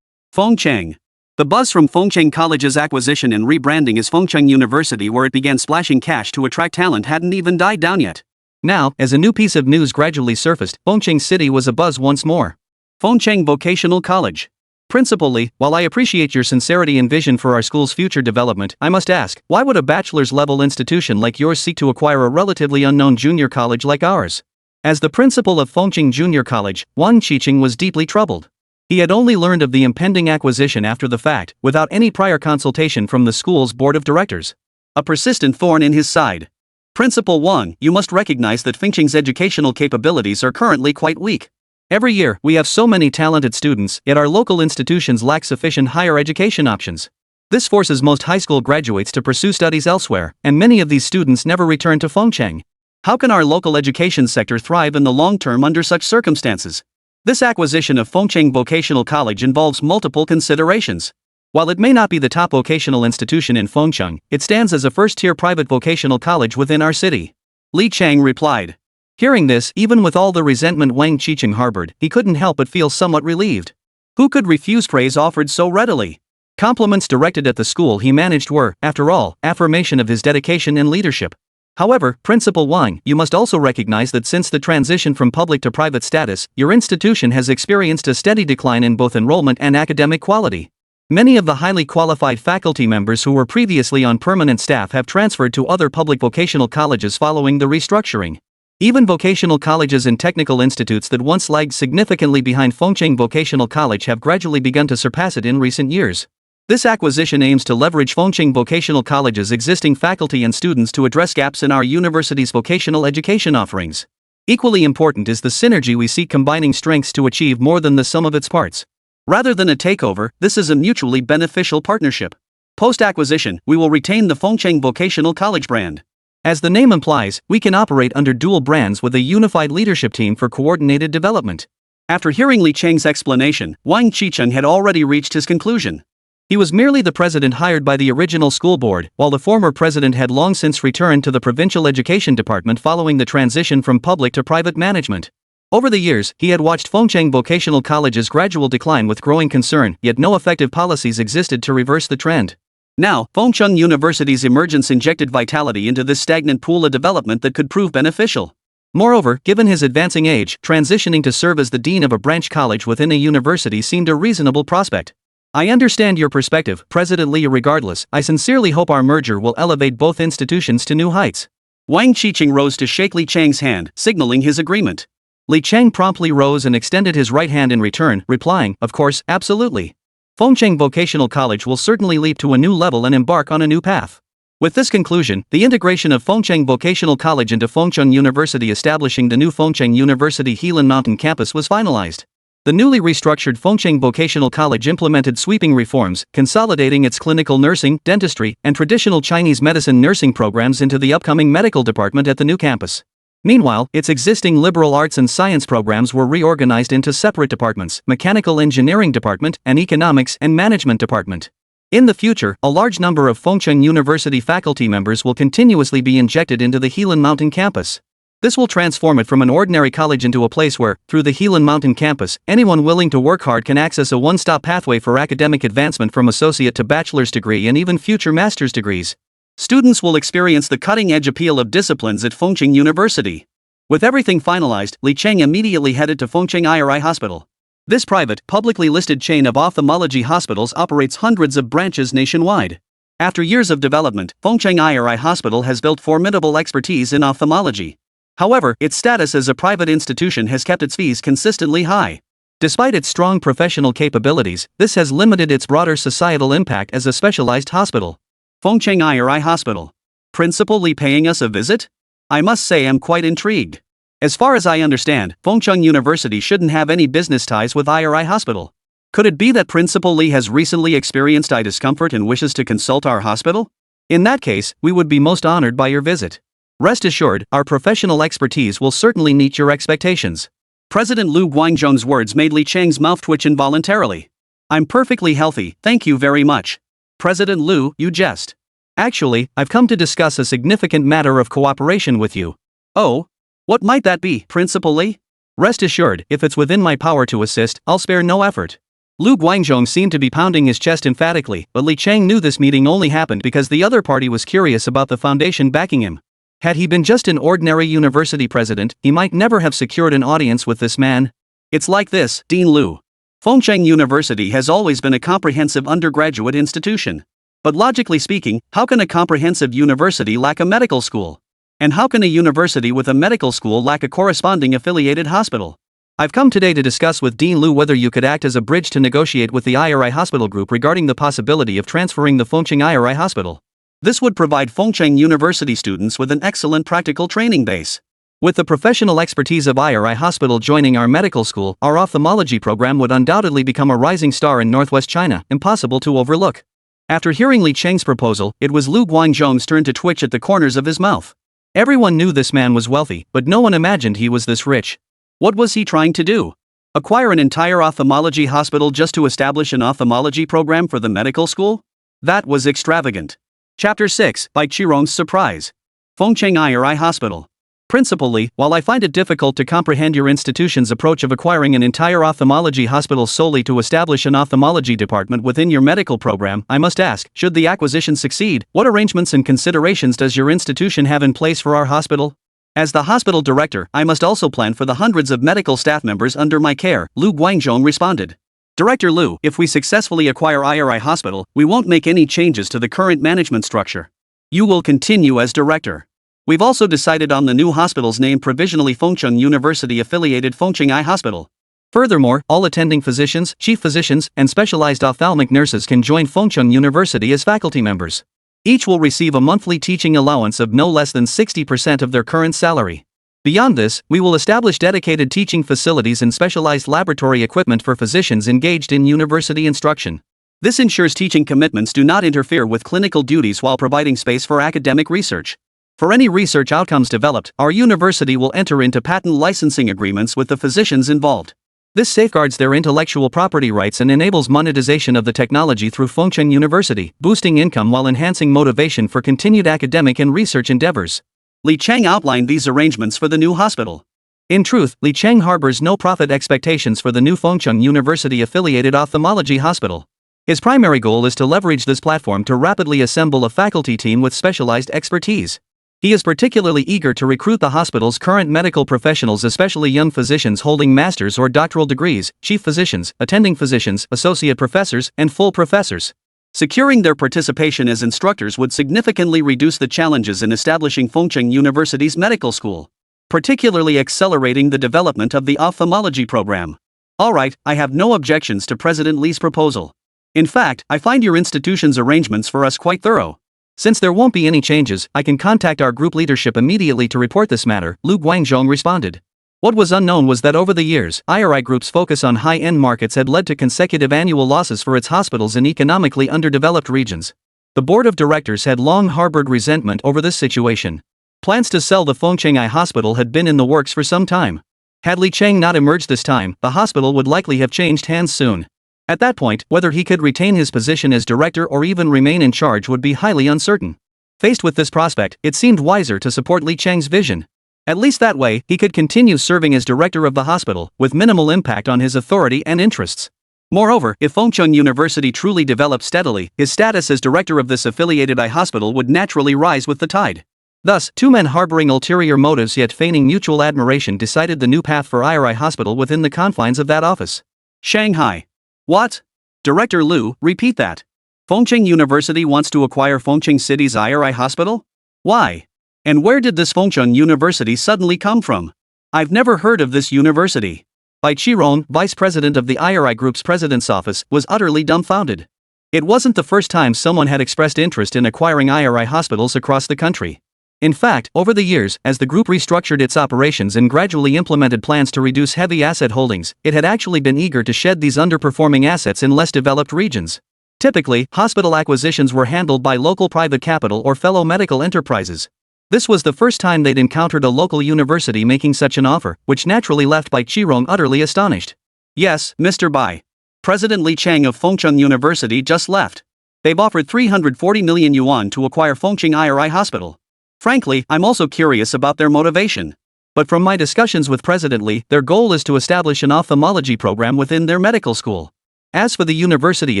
Fengcheng. The buzz from Fengcheng College's acquisition and rebranding as Fengcheng University, where it began splashing cash to attract talent, hadn't even died down yet. Now, as a new piece of news gradually surfaced, Fengcheng City was abuzz once more. Fengcheng Vocational College. Principal Li, while I appreciate your sincerity and vision for our school's future development, I must ask, why would a bachelor's-level institution like yours seek to acquire a relatively unknown junior college like ours? As the principal of Fengcheng Junior College, Wang Qiqing was deeply troubled. He had only learned of the impending acquisition after the fact, without any prior consultation from the school's board of directors. A persistent thorn in his side. Principal Wang, you must recognize that Fengcheng's educational capabilities are currently quite weak. Every year, we have so many talented students, yet our local institutions lack sufficient higher education options. This forces most high school graduates to pursue studies elsewhere, and many of these students never return to Fengcheng. How can our local education sector thrive in the long term under such circumstances? This acquisition of Fengcheng Vocational College involves multiple considerations. While it may not be the top vocational institution in Fengcheng, it stands as a first-tier private vocational college within our city. Li Chang replied. Hearing this, even with all the resentment Wang Qiqing harbored, he couldn't help but feel somewhat relieved. Who could refuse praise offered so readily? Compliments directed at the school he managed were, after all, affirmation of his dedication and leadership. However, Principal Wang, you must also recognize that since the transition from public to private status, your institution has experienced a steady decline in both enrollment and academic quality. Many of the highly qualified faculty members who were previously on permanent staff have transferred to other public vocational colleges following the restructuring. Even vocational colleges and technical institutes that once lagged significantly behind Fengcheng Vocational College have gradually begun to surpass it in recent years. This acquisition aims to leverage Fengcheng Vocational College's existing faculty and students to address gaps in our university's vocational education offerings. Equally important is the synergy we seek, combining strengths to achieve more than the sum of its parts. Rather than a takeover, this is a mutually beneficial partnership. Post-acquisition, we will retain the Fengcheng Vocational College brand. As the name implies, we can operate under dual brands with a unified leadership team for coordinated development. After hearing Li Cheng's explanation, Wang Qicheng had already reached his conclusion. He was merely the president hired by the original school board, while the former president had long since returned to the provincial education department following the transition from public to private management. Over the years, he had watched Fengcheng Vocational College's gradual decline with growing concern, yet no effective policies existed to reverse the trend. Now, Fengcheng University's emergence injected vitality into this stagnant pool of development that could prove beneficial. Moreover, given his advancing age, transitioning to serve as the dean of a branch college within a university seemed a reasonable prospect. I understand your perspective, President Li. Regardless, I sincerely hope our merger will elevate both institutions to new heights. Wang Qicheng rose to shake Li Cheng's hand, signaling his agreement. Li Cheng promptly rose and extended his right hand in return, replying, "Of course, absolutely. Fengcheng Vocational College will certainly leap to a new level and embark on a new path." With this conclusion, the integration of Fengcheng Vocational College into Fengcheng University, establishing the new Fengcheng University Helan Mountain campus, was finalized. The newly restructured Fengcheng Vocational College implemented sweeping reforms, consolidating its clinical nursing, dentistry, and traditional Chinese medicine nursing programs into the upcoming medical department at the new campus. Meanwhile, its existing liberal arts and science programs were reorganized into separate departments: Mechanical Engineering Department and Economics and Management Department. In the future, a large number of Fengcheng University faculty members will continuously be injected into the Helan Mountain campus. This will transform it from an ordinary college into a place where, through the Helan Mountain campus, anyone willing to work hard can access a one-stop pathway for academic advancement from associate to bachelor's degree and even future master's degrees. Students will experience the cutting-edge appeal of disciplines at Fengcheng University. With everything finalized, Li Cheng immediately headed to Fengcheng IRI Hospital. This private, publicly listed chain of ophthalmology hospitals operates hundreds of branches nationwide. After years of development, Fengcheng IRI Hospital has built formidable expertise in ophthalmology. However, its status as a private institution has kept its fees consistently high. Despite its strong professional capabilities, this has limited its broader societal impact as a specialized hospital. Fengcheng IRI Hospital. Principal Li paying us a visit? I must say I'm quite intrigued. As far as I understand, Fengcheng University shouldn't have any business ties with IRI Hospital. Could it be that Principal Li has recently experienced eye discomfort and wishes to consult our hospital? In that case, we would be most honored by your visit. Rest assured, our professional expertise will certainly meet your expectations. President Lu Guangzhong's words made Li Cheng's mouth twitch involuntarily. I'm perfectly healthy, thank you very much. President Lu, you jest. Actually, I've come to discuss a significant matter of cooperation with you. Oh? What might that be, Principal Li? Rest assured, if it's within my power to assist, I'll spare no effort. Lu Guangzhong seemed to be pounding his chest emphatically, but Li Cheng knew this meeting only happened because the other party was curious about the foundation backing him. Had he been just an ordinary university president, he might never have secured an audience with this man. It's like this, Dean Lu. Fengcheng University has always been a comprehensive undergraduate institution. But logically speaking, how can a comprehensive university lack a medical school? And how can a university with a medical school lack a corresponding affiliated hospital? I've come today to discuss with Dean Lu whether you could act as a bridge to negotiate with the IRI Hospital Group regarding the possibility of transferring the Fengcheng IRI Hospital. This would provide Fengcheng University students with an excellent practical training base. With the professional expertise of IRI Hospital joining our medical school, our ophthalmology program would undoubtedly become a rising star in northwest China, impossible to overlook. After hearing Li Cheng's proposal, it was Lu Guangzhong's turn to twitch at the corners of his mouth. Everyone knew this man was wealthy, but no one imagined he was this rich. What was he trying to do? Acquire an entire ophthalmology hospital just to establish an ophthalmology program for the medical school? That was extravagant. Chapter 6, by Qirong's Surprise. Fengcheng IRI Hospital. Principal Li, while I find it difficult to comprehend your institution's approach of acquiring an entire ophthalmology hospital solely to establish an ophthalmology department within your medical program, I must ask, should the acquisition succeed, what arrangements and considerations does your institution have in place for our hospital? As the hospital director, I must also plan for the hundreds of medical staff members under my care, Lu Guangzhong responded. Director Lu, if we successfully acquire IRI Hospital, we won't make any changes to the current management structure. You will continue as director. We've also decided on the new hospital's name, provisionally Fengcheng University affiliated Fengcheng Eye Hospital. Furthermore, all attending physicians, chief physicians, and specialized ophthalmic nurses can join Fengcheng University as faculty members. Each will receive a monthly teaching allowance of no less than 60% of their current salary. Beyond this, we will establish dedicated teaching facilities and specialized laboratory equipment for physicians engaged in university instruction. This ensures teaching commitments do not interfere with clinical duties while providing space for academic research. For any research outcomes developed, our university will enter into patent licensing agreements with the physicians involved. This safeguards their intellectual property rights and enables monetization of the technology through Fengcheng University, boosting income while enhancing motivation for continued academic and research endeavors. Li Cheng outlined these arrangements for the new hospital. In truth, Li Cheng harbors no profit expectations for the new Fengcheng University-affiliated ophthalmology hospital. His primary goal is to leverage this platform to rapidly assemble a faculty team with specialized expertise. He is particularly eager to recruit the hospital's current medical professionals, especially young physicians holding master's or doctoral degrees, chief physicians, attending physicians, associate professors, and full professors. Securing their participation as instructors would significantly reduce the challenges in establishing Fengcheng University's medical school, particularly accelerating the development of the ophthalmology program. Alright, I have no objections to President Li's proposal. In fact, I find your institution's arrangements for us quite thorough. Since there won't be any changes, I can contact our group leadership immediately to report this matter, Lu Guangzhong responded. What was unknown was that over the years, IRI Group's focus on high-end markets had led to consecutive annual losses for its hospitals in economically underdeveloped regions. The board of directors had long harbored resentment over this situation. Plans to sell the Fengcheng Eye Hospital had been in the works for some time. Had Li Cheng not emerged this time, the hospital would likely have changed hands soon. At that point, whether he could retain his position as director or even remain in charge would be highly uncertain. Faced with this prospect, it seemed wiser to support Li Cheng's vision. At least that way, he could continue serving as director of the hospital, with minimal impact on his authority and interests. Moreover, if Fengcheng University truly developed steadily, his status as director of this affiliated eye hospital would naturally rise with the tide. Thus, two men harboring ulterior motives yet feigning mutual admiration decided the new path for IRI Hospital within the confines of that office. Shanghai. What? Director Liu, repeat that. Fengcheng University wants to acquire Fengcheng City's IRI Hospital? Why? And where did this Fengcheng University suddenly come from? I've never heard of this university. Bai Qirong, vice president of the IRI Group's president's office, was utterly dumbfounded. It wasn't the first time someone had expressed interest in acquiring IRI hospitals across the country. In fact, over the years, as the group restructured its operations and gradually implemented plans to reduce heavy asset holdings, it had actually been eager to shed these underperforming assets in less developed regions. Typically, hospital acquisitions were handled by local private capital or fellow medical enterprises. This was the first time they'd encountered a local university making such an offer, which naturally left Bai Qirong utterly astonished. Yes, Mr. Bai. President Li Cheng of Fengcheng University just left. They've offered 340 million yuan to acquire Fengcheng IRI Hospital. Frankly, I'm also curious about their motivation. But from my discussions with President Li, their goal is to establish an ophthalmology program within their medical school. As for the university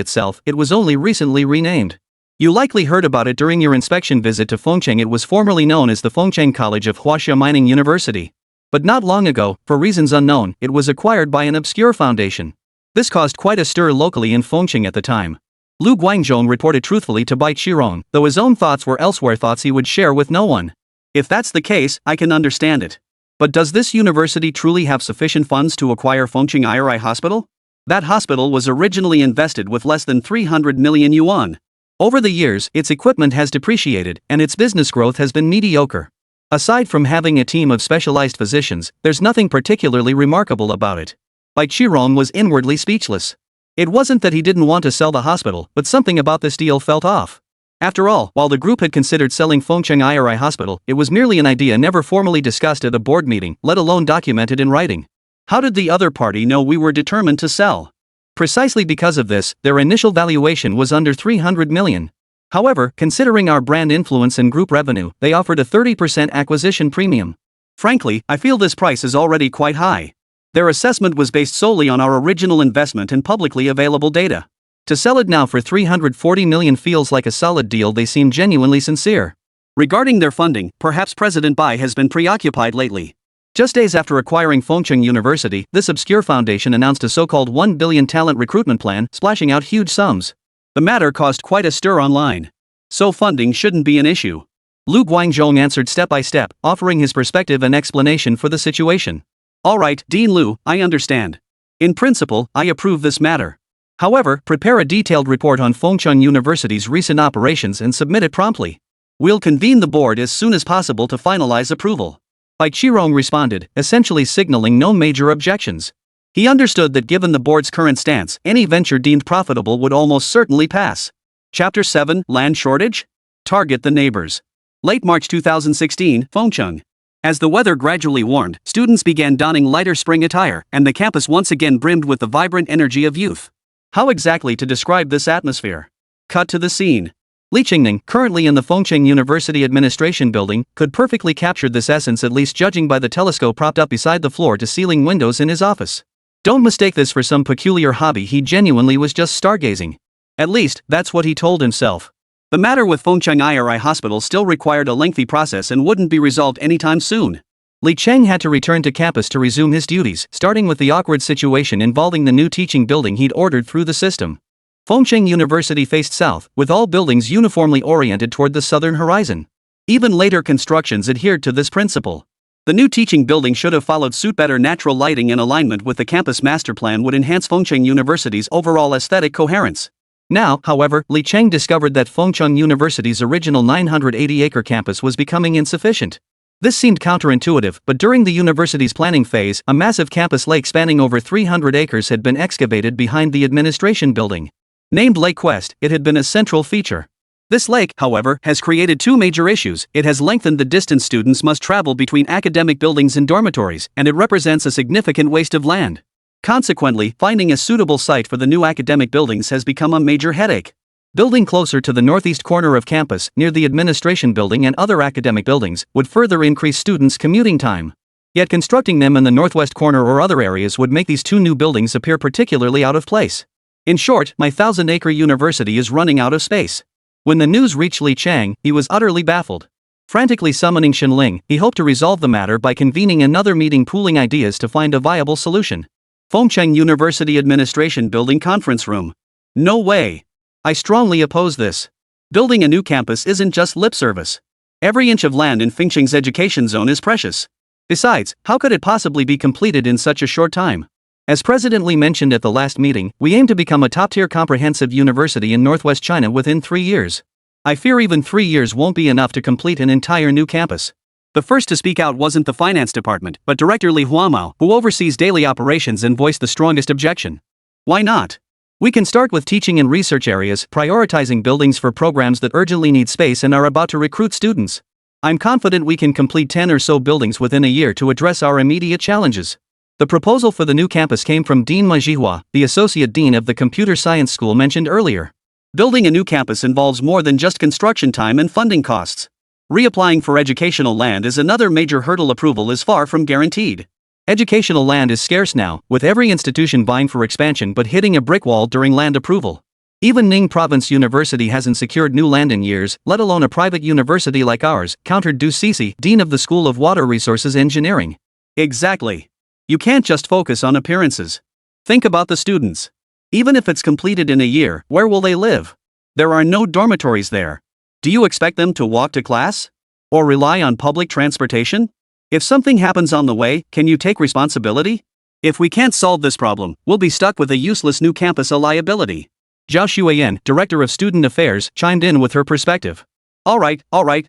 itself, it was only recently renamed. You likely heard about it during your inspection visit to Fengcheng. It was formerly known as the Fengcheng College of Huaxia Mining University. But not long ago, for reasons unknown, it was acquired by an obscure foundation. This caused quite a stir locally in Fengcheng at the time. Lu Guangzhong reported truthfully to Bai Qirong, though his own thoughts were elsewhere, thoughts he would share with no one. If that's the case, I can understand it. But does this university truly have sufficient funds to acquire Fengcheng IRI Hospital? That hospital was originally invested with less than 300 million yuan. Over the years, its equipment has depreciated, and its business growth has been mediocre. Aside from having a team of specialized physicians, there's nothing particularly remarkable about it. Bai Qirong was inwardly speechless. It wasn't that he didn't want to sell the hospital, but something about this deal felt off. After all, while the group had considered selling Fengcheng IRI Hospital, it was merely an idea never formally discussed at a board meeting, let alone documented in writing. How did the other party know we were determined to sell? Precisely because of this, their initial valuation was under 300 million. However, considering our brand influence and group revenue, they offered a 30% acquisition premium. Frankly, I feel this price is already quite high. Their assessment was based solely on our original investment and publicly available data. To sell it now for 340 million feels like a solid deal. They seem genuinely sincere. Regarding their funding, perhaps President Bai has been preoccupied lately. Just days after acquiring Fengcheng University, this obscure foundation announced a so-called 1 billion talent recruitment plan, splashing out huge sums. The matter caused quite a stir online. So funding shouldn't be an issue. Lu Guangzhong answered step by step, offering his perspective and explanation for the situation. Alright, Dean Lu, I understand. In principle, I approve this matter. However, prepare a detailed report on Fengcheng University's recent operations and submit it promptly. We'll convene the board as soon as possible to finalize approval. Bai Qirong responded, essentially signaling no major objections. He understood that given the board's current stance, any venture deemed profitable would almost certainly pass. Chapter 7, Land Shortage? Target the Neighbors. Late March 2016, Fengcheng. As the weather gradually warmed, students began donning lighter spring attire, and the campus once again brimmed with the vibrant energy of youth. How exactly to describe this atmosphere? Cut to the scene. Li Qingning, currently in the Fengcheng University Administration Building, could perfectly capture this essence, at least judging by the telescope propped up beside the floor-to-ceiling windows in his office. Don't mistake this for some peculiar hobby, he genuinely was just stargazing. At least, that's what he told himself. The matter with Fengcheng IRI Hospital still required a lengthy process and wouldn't be resolved anytime soon. Li Cheng had to return to campus to resume his duties, starting with the awkward situation involving the new teaching building he'd ordered through the system. Fengcheng University faced south, with all buildings uniformly oriented toward the southern horizon. Even later constructions adhered to this principle. The new teaching building should have followed suit. Better natural lighting and alignment with the campus master plan would enhance Fengcheng University's overall aesthetic coherence. Now, however, Li Cheng discovered that Fengcheng University's original 980-acre campus was becoming insufficient. This seemed counterintuitive, but during the university's planning phase, a massive campus lake spanning over 300 acres had been excavated behind the administration building. Named Lake West, it had been a central feature. This lake, however, has created two major issues. It has lengthened the distance students must travel between academic buildings and dormitories, and it represents a significant waste of land. Consequently, finding a suitable site for the new academic buildings has become a major headache. Building closer to the northeast corner of campus, near the administration building and other academic buildings, would further increase students' commuting time. Yet constructing them in the northwest corner or other areas would make these two new buildings appear particularly out of place. In short, my 1,000-acre university is running out of space. When the news reached Li Cheng, he was utterly baffled. Frantically summoning Shenling, he hoped to resolve the matter by convening another meeting, pooling ideas to find a viable solution. Fengcheng University Administration Building Conference Room. No way. I strongly oppose this. Building a new campus isn't just lip service. Every inch of land in Fengcheng's education zone is precious. Besides, how could it possibly be completed in such a short time? As President Li mentioned at the last meeting, we aim to become a top-tier comprehensive university in northwest China within 3 years. I fear even 3 years won't be enough to complete an entire new campus. The first to speak out wasn't the finance department, but Director Li Huamao, who oversees daily operations, and voiced the strongest objection. Why not? We can start with teaching and research areas, prioritizing buildings for programs that urgently need space and are about to recruit students. I'm confident we can complete 10 or so buildings within a year to address our immediate challenges. The proposal for the new campus came from Dean Manhwa, the Associate Dean of the Computer Science School mentioned earlier. Building a new campus involves more than just construction time and funding costs. Reapplying for educational land is another major hurdle. Approval is far from guaranteed. Educational land is scarce now, with every institution vying for expansion but hitting a brick wall during land approval. Even Ning Province University hasn't secured new land in years, let alone a private university like ours, countered Du Cixi, Dean of the School of Water Resources Engineering. Exactly. You can't just focus on appearances. Think about the students. Even if it's completed in a year, where will they live? There are no dormitories there. Do you expect them to walk to class? Or rely on public transportation? If something happens on the way, can you take responsibility? If we can't solve this problem, we'll be stuck with a useless new campus, a liability. Zhao Xuayan, Director of Student Affairs, chimed in with her perspective. All right,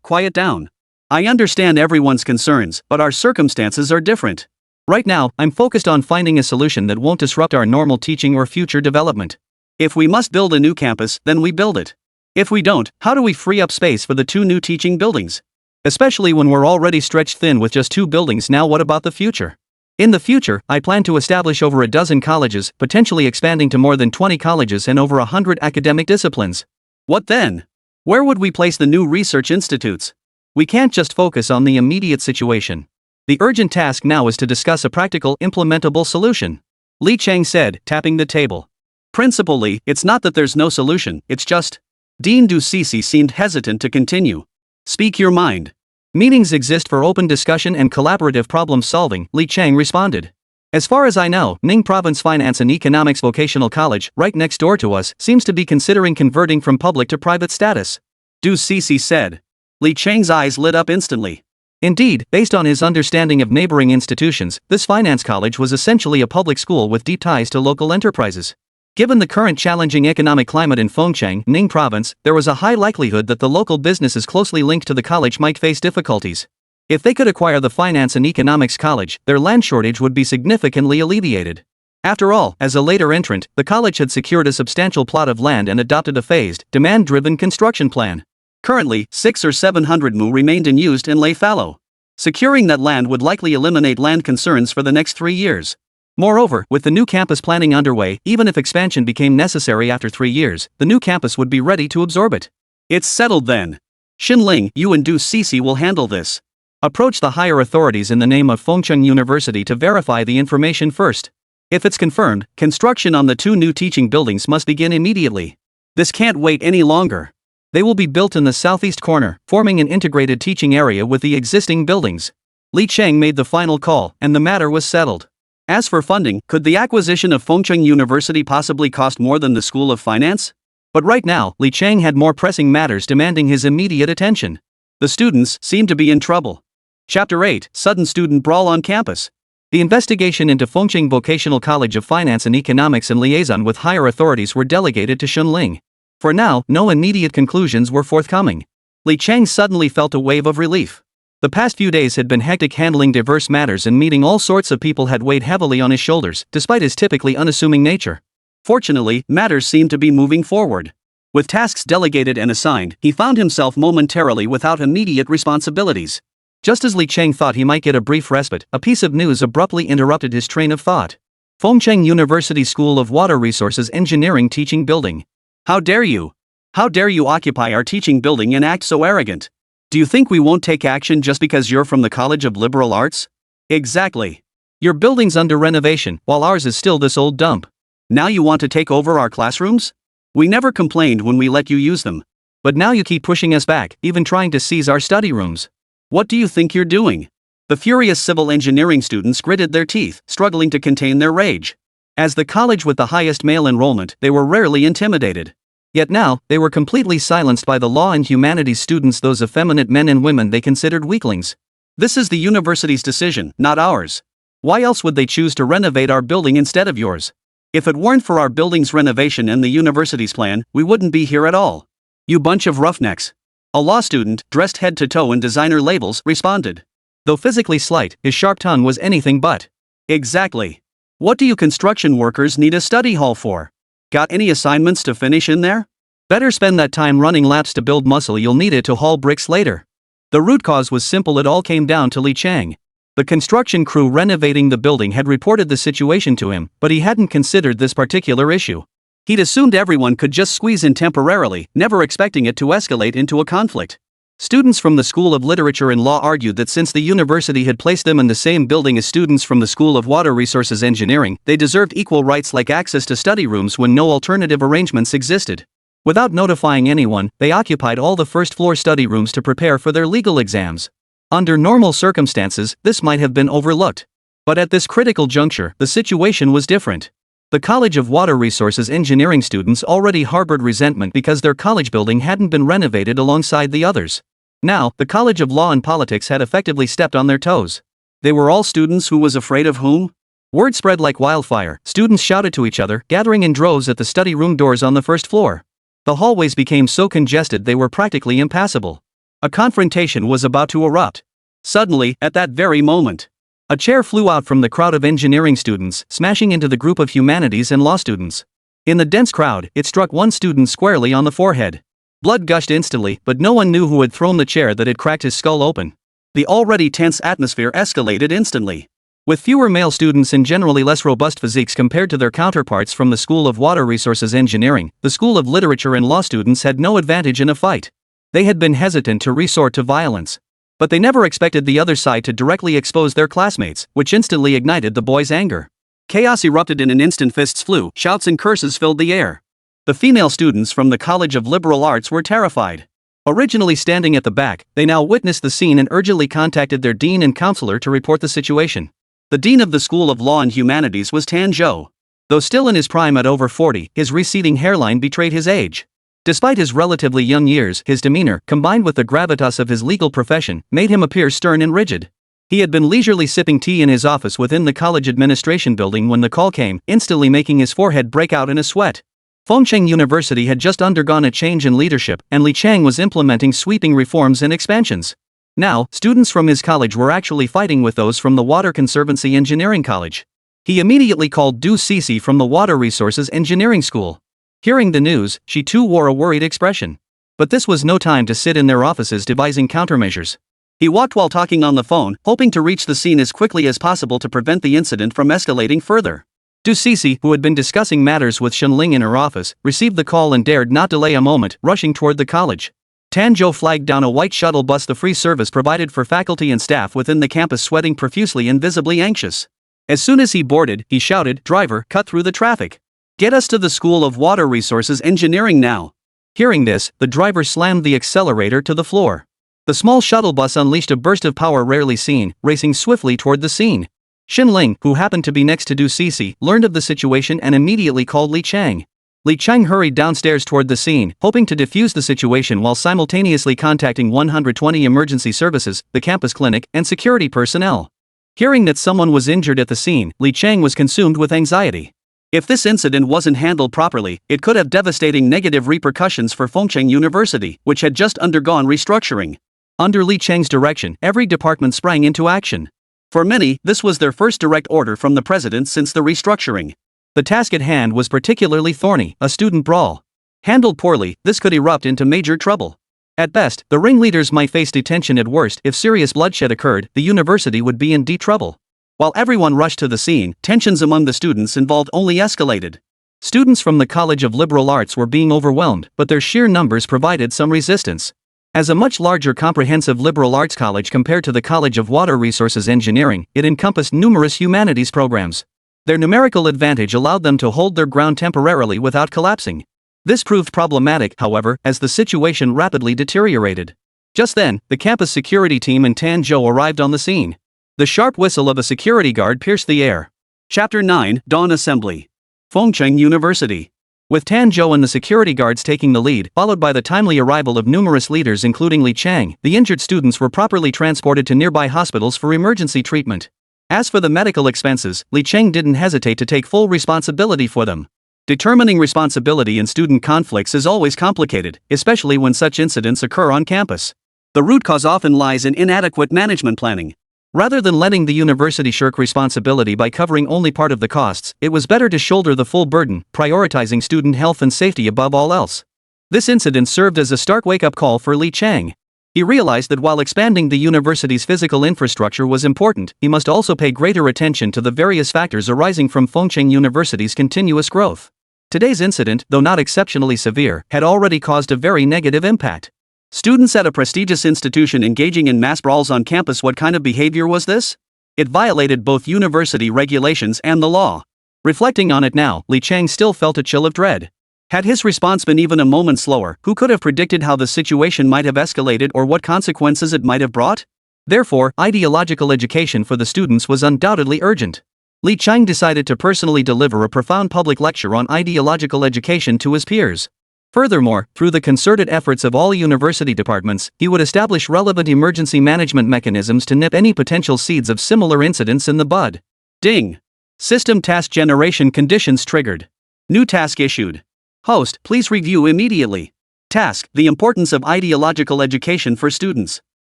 quiet down. I understand everyone's concerns, but our circumstances are different. Right now, I'm focused on finding a solution that won't disrupt our normal teaching or future development. If we must build a new campus, then we build it. If we don't, how do we free up space for the two new teaching buildings? Especially when we're already stretched thin with just 2 buildings. Now what about the future? In the future, I plan to establish over a dozen colleges, potentially expanding to more than 20 colleges and over 100 academic disciplines. What then? Where would we place the new research institutes? We can't just focus on the immediate situation. The urgent task now is to discuss a practical, implementable solution. Li Cheng said, tapping the table. Principal Li, it's not that there's no solution, it's just... Dean Du Cixi seemed hesitant to continue. Speak your mind. Meetings exist for open discussion and collaborative problem solving, Li Cheng responded. As far as I know, Ning Province Finance and Economics Vocational College, right next door to us, seems to be considering converting from public to private status. Du Cixi said. Li Cheng's eyes lit up instantly. Indeed, based on his understanding of neighboring institutions, this finance college was essentially a public school with deep ties to local enterprises. Given the current challenging economic climate in Fengcheng, Ning Province, there was a high likelihood that the local businesses closely linked to the college might face difficulties. If they could acquire the Finance and Economics College, their land shortage would be significantly alleviated. After all, as a later entrant, the college had secured a substantial plot of land and adopted a phased, demand-driven construction plan. Currently, 600 or 700 mu remained unused and lay fallow. Securing that land would likely eliminate land concerns for the next 3 years. Moreover, with the new campus planning underway, even if expansion became necessary after 3 years, the new campus would be ready to absorb it. It's settled then. Xinling, you and Du Cece will handle this. Approach the higher authorities in the name of Fengcheng University to verify the information first. If it's confirmed, construction on the 2 new teaching buildings must begin immediately. This can't wait any longer. They will be built in the southeast corner, forming an integrated teaching area with the existing buildings. Li Cheng made the final call, and the matter was settled. As for funding, could the acquisition of Fengcheng University possibly cost more than the School of Finance? But right now, Li Cheng had more pressing matters demanding his immediate attention. The students seemed to be in trouble. Chapter 8, Sudden Student Brawl on Campus. The investigation into Fengcheng Vocational College of Finance and Economics and liaison with higher authorities were delegated to Xunling. For now, no immediate conclusions were forthcoming. Li Cheng suddenly felt a wave of relief. The past few days had been hectic handling diverse matters and meeting all sorts of people had weighed heavily on his shoulders, despite his typically unassuming nature. Fortunately, matters seemed to be moving forward. With tasks delegated and assigned, he found himself momentarily without immediate responsibilities. Just as Li Cheng thought he might get a brief respite, a piece of news abruptly interrupted his train of thought. Fengcheng University School of Water Resources Engineering Teaching Building. How dare you? How dare you occupy our teaching building and act so arrogant? Do you think we won't take action just because you're from the College of Liberal Arts? Exactly. Your building's under renovation, while ours is still this old dump. Now you want to take over our classrooms? We never complained when we let you use them. But now you keep pushing us back, even trying to seize our study rooms. What do you think you're doing? The furious civil engineering students gritted their teeth, struggling to contain their rage. As the college with the highest male enrollment, they were rarely intimidated. Yet now, they were completely silenced by the law and humanities students, those effeminate men and women they considered weaklings. This is the university's decision, not ours. Why else would they choose to renovate our building instead of yours? If it weren't for our building's renovation and the university's plan, we wouldn't be here at all. You bunch of roughnecks. A law student, dressed head to toe in designer labels, responded. Though physically slight, his sharp tongue was anything but. Exactly. What do you construction workers need a study hall for? Got any assignments to finish in there? Better spend that time running laps to build muscle, you'll need it to haul bricks later. The root cause was simple, it all came down to Li Cheng. The construction crew renovating the building had reported the situation to him, but he hadn't considered this particular issue. He'd assumed everyone could just squeeze in temporarily, never expecting it to escalate into a conflict. Students from the School of Literature and Law argued that since the university had placed them in the same building as students from the School of Water Resources Engineering, they deserved equal rights like access to study rooms when no alternative arrangements existed. Without notifying anyone, they occupied all the first-floor study rooms to prepare for their legal exams. Under normal circumstances, this might have been overlooked. But at this critical juncture, the situation was different. The College of Water Resources Engineering students already harbored resentment because their college building hadn't been renovated alongside the others. Now, the College of Law and Politics had effectively stepped on their toes. They were all students who was afraid of whom? Word spread like wildfire, students shouted to each other, gathering in droves at the study room doors on the first floor. The hallways became so congested they were practically impassable. A confrontation was about to erupt. Suddenly, at that very moment, a chair flew out from the crowd of engineering students, smashing into the group of humanities and law students. In the dense crowd, it struck one student squarely on the forehead. Blood gushed instantly, but no one knew who had thrown the chair that had cracked his skull open. The already tense atmosphere escalated instantly. With fewer male students and generally less robust physiques compared to their counterparts from the School of Water Resources Engineering, the School of Literature and Law students had no advantage in a fight. They had been hesitant to resort to violence. But they never expected the other side to directly expose their classmates, which instantly ignited the boys' anger. Chaos erupted in an instant, fists flew, shouts and curses filled the air. The female students from the College of Liberal Arts were terrified. Originally standing at the back, they now witnessed the scene and urgently contacted their dean and counselor to report the situation. The dean of the School of Law and Humanities was Tan Zhou. Though still in his prime at over 40, his receding hairline betrayed his age. Despite his relatively young years, his demeanor, combined with the gravitas of his legal profession, made him appear stern and rigid. He had been leisurely sipping tea in his office within the college administration building when the call came, instantly making his forehead break out in a sweat. Fengcheng University had just undergone a change in leadership, and Li Cheng was implementing sweeping reforms and expansions. Now, students from his college were actually fighting with those from the Water Conservancy Engineering College. He immediately called Du Cece from the Water Resources Engineering School. Hearing the news, she too wore a worried expression. But this was no time to sit in their offices devising countermeasures. He walked while talking on the phone, hoping to reach the scene as quickly as possible to prevent the incident from escalating further. Du Cixi, who had been discussing matters with Shenling in her office, received the call and dared not delay a moment, rushing toward the college. Tanzhou flagged down a white shuttle bus, the free service provided for faculty and staff within the campus, sweating profusely and visibly anxious. As soon as he boarded, he shouted, "Driver, cut through the traffic. Get us to the School of Water Resources Engineering now." Hearing this, the driver slammed the accelerator to the floor. The small shuttle bus unleashed a burst of power rarely seen, racing swiftly toward the scene. Xinling, who happened to be next to Du Cixi, learned of the situation and immediately called Li Chang. Li Chang hurried downstairs toward the scene, hoping to defuse the situation while simultaneously contacting 120 emergency services, the campus clinic, and security personnel. Hearing that someone was injured at the scene, Li Chang was consumed with anxiety. If this incident wasn't handled properly, it could have devastating negative repercussions for Fengcheng University, which had just undergone restructuring. Under Li Chang's direction, every department sprang into action. For many, this was their first direct order from the president since the restructuring. The task at hand was particularly thorny, a student brawl. Handled poorly, this could erupt into major trouble. At best, the ringleaders might face detention. At worst, if serious bloodshed occurred, the university would be in deep trouble. While everyone rushed to the scene, tensions among the students involved only escalated. Students from the College of Liberal Arts were being overwhelmed, but their sheer numbers provided some resistance. As a much larger comprehensive liberal arts college compared to the College of Water Resources Engineering, it encompassed numerous humanities programs. Their numerical advantage allowed them to hold their ground temporarily without collapsing. This proved problematic, however, as the situation rapidly deteriorated. Just then, the campus security team and Tanzhou arrived on the scene. The sharp whistle of a security guard pierced the air. Chapter 9, Dawn Assembly. Fengcheng University. With Tanzhou and the security guards taking the lead, followed by the timely arrival of numerous leaders including Li Chang, the injured students were properly transported to nearby hospitals for emergency treatment. As for the medical expenses, Li Chang didn't hesitate to take full responsibility for them. Determining responsibility in student conflicts is always complicated, especially when such incidents occur on campus. The root cause often lies in inadequate management planning. Rather than letting the university shirk responsibility by covering only part of the costs, it was better to shoulder the full burden, prioritizing student health and safety above all else. This incident served as a stark wake-up call for Li Chang. He realized that while expanding the university's physical infrastructure was important, he must also pay greater attention to the various factors arising from Fengcheng University's continuous growth. Today's incident, though not exceptionally severe, had already caused a very negative impact. Students at a prestigious institution engaging in mass brawls on campus. What kind of behavior was this? It violated both university regulations and the law. Reflecting on it now, Li Chang still felt a chill of dread. Had his response been even a moment slower, who could have predicted how the situation might have escalated or what consequences it might have brought? Therefore, ideological education for the students was undoubtedly urgent. Li Chang decided to personally deliver a profound public lecture on ideological education to his peers. Furthermore, through the concerted efforts of all university departments, he would establish relevant emergency management mechanisms to nip any potential seeds of similar incidents in the bud. Ding! System task generation conditions triggered. New task issued. Host, please review immediately. Task, the importance of ideological education for students.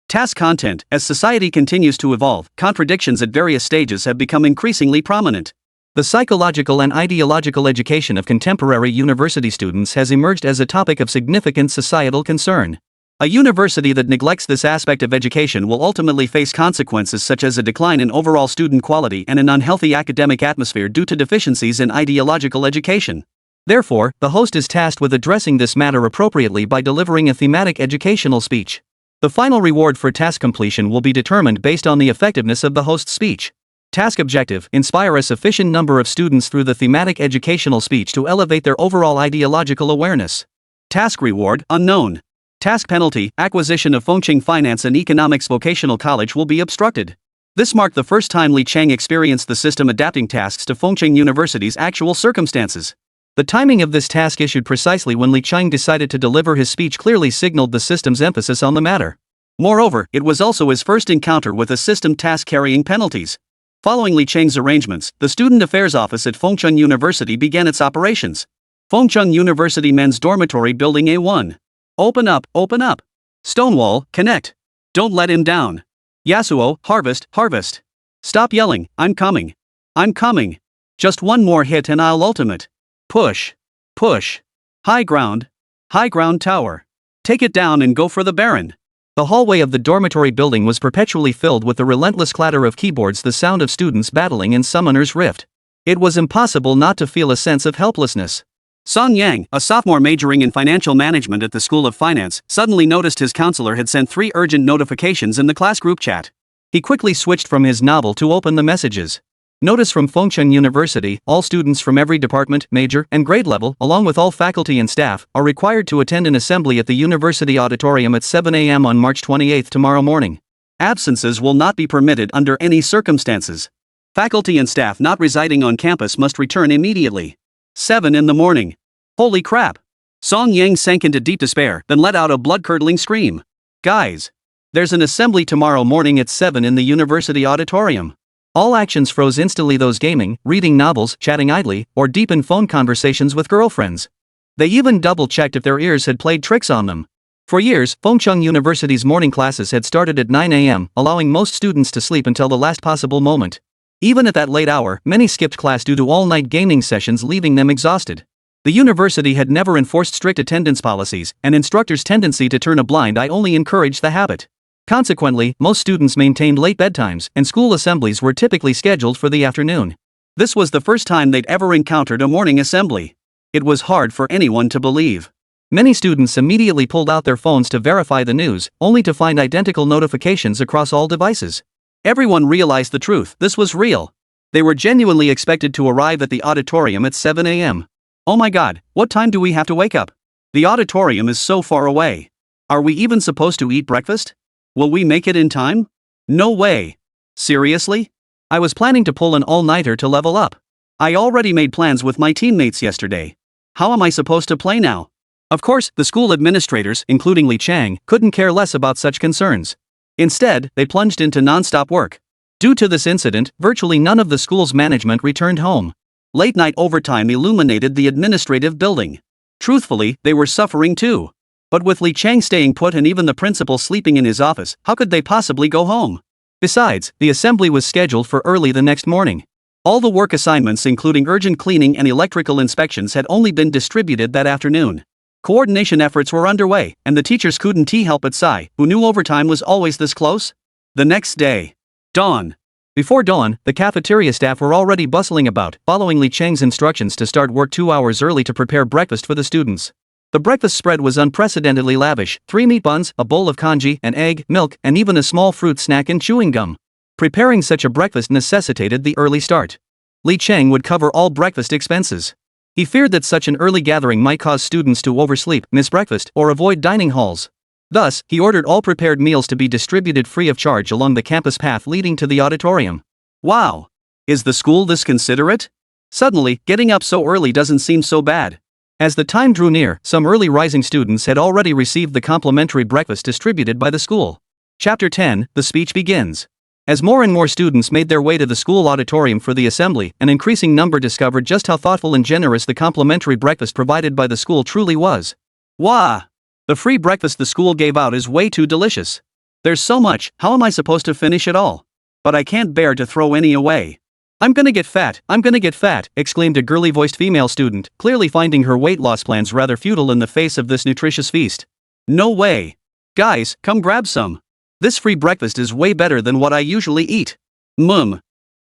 Task content, as society continues to evolve, contradictions at various stages have become increasingly prominent. The psychological and ideological education of contemporary university students has emerged as a topic of significant societal concern. A university that neglects this aspect of education will ultimately face consequences such as a decline in overall student quality and an unhealthy academic atmosphere due to deficiencies in ideological education. Therefore, the host is tasked with addressing this matter appropriately by delivering a thematic educational speech. The final reward for task completion will be determined based on the effectiveness of the host's speech. Task objective: inspire a sufficient number of students through the thematic educational speech to elevate their overall ideological awareness. Task reward: unknown. Task penalty: acquisition of Fengcheng Finance and Economics Vocational College will be obstructed. This marked the first time Li Chang experienced the system adapting tasks to Fengcheng University's actual circumstances. The timing of this task issued precisely when Li Chang decided to deliver his speech clearly signaled the system's emphasis on the matter. Moreover, it was also his first encounter with a system task carrying penalties. Following Li Chang's arrangements, the Student Affairs Office at Fengcheng University began its operations. Fengcheng University Men's Dormitory Building A1. Open up, open up. Stonewall, connect. Don't let him down. Yasuo, harvest, harvest. Stop yelling, I'm coming. I'm coming. Just one more hit and I'll ultimate. Push. Push. High ground tower. Take it down and go for the Baron. The hallway of the dormitory building was perpetually filled with the relentless clatter of keyboards, the sound of students battling in Summoner's Rift. It was impossible not to feel a sense of helplessness. Song Yang, a sophomore majoring in financial management at the School of Finance, suddenly noticed his counselor had sent 3 urgent notifications in the class group chat. He quickly switched from his novel to open the messages. Notice from Fengcheng University, all students from every department, major, and grade level, along with all faculty and staff, are required to attend an assembly at the university auditorium at 7 a.m. on March 28 tomorrow morning. Absences will not be permitted under any circumstances. Faculty and staff not residing on campus must return immediately. 7 in the morning. Holy crap! Song Yang sank into deep despair, then let out a blood-curdling scream. Guys! There's an assembly tomorrow morning at 7 in the university auditorium. All actions froze instantly, those gaming, reading novels, chatting idly, or deep in phone conversations with girlfriends. They even double-checked if their ears had played tricks on them. For years, Fengcheng University's morning classes had started at 9 a.m., allowing most students to sleep until the last possible moment. Even at that late hour, many skipped class due to all-night gaming sessions, leaving them exhausted. The university had never enforced strict attendance policies, and instructors' tendency to turn a blind eye only encouraged the habit. Consequently, most students maintained late bedtimes, and school assemblies were typically scheduled for the afternoon. This was the first time they'd ever encountered a morning assembly. It was hard for anyone to believe. Many students immediately pulled out their phones to verify the news, only to find identical notifications across all devices. Everyone realized the truth, this was real. They were genuinely expected to arrive at the auditorium at 7 a.m. Oh my god, what time do we have to wake up? The auditorium is so far away. Are we even supposed to eat breakfast? Will we make it in time? No way. Seriously? I was planning to pull an all-nighter to level up. I already made plans with my teammates yesterday. How am I supposed to play now? Of course, the school administrators, including Li Chang, couldn't care less about such concerns. Instead, they plunged into non-stop work. Due to this incident, virtually none of the school's management returned home. Late-night overtime illuminated the administrative building. Truthfully, they were suffering too. But with Li Chang staying put and even the principal sleeping in his office, how could they possibly go home? Besides, the assembly was scheduled for early the next morning. All the work assignments, including urgent cleaning and electrical inspections, had only been distributed that afternoon. Coordination efforts were underway, and the teachers couldn't help but sigh, who knew overtime was always this close? The next day. Dawn. Before dawn, the cafeteria staff were already bustling about, following Li Chang's instructions to start work 2 hours early to prepare breakfast for the students. The breakfast spread was unprecedentedly lavish: 3 meat buns, a bowl of congee, an egg, milk, and even a small fruit snack and chewing gum. Preparing such a breakfast necessitated the early start. Li Chang would cover all breakfast expenses. He feared that such an early gathering might cause students to oversleep, miss breakfast, or avoid dining halls. Thus, he ordered all prepared meals to be distributed free of charge along the campus path leading to the auditorium. Wow! Is the school this considerate? Suddenly, getting up so early doesn't seem so bad. As the time drew near, some early rising students had already received the complimentary breakfast distributed by the school. Chapter 10, the speech begins. As more and more students made their way to the school auditorium for the assembly, an increasing number discovered just how thoughtful and generous the complimentary breakfast provided by the school truly was. Wah! The free breakfast the school gave out is way too delicious. There's so much, how am I supposed to finish it all? But I can't bear to throw any away. I'm gonna get fat, exclaimed a girly-voiced female student, clearly finding her weight loss plans rather futile in the face of this nutritious feast. No way. Guys, come grab some. This free breakfast is way better than what I usually eat.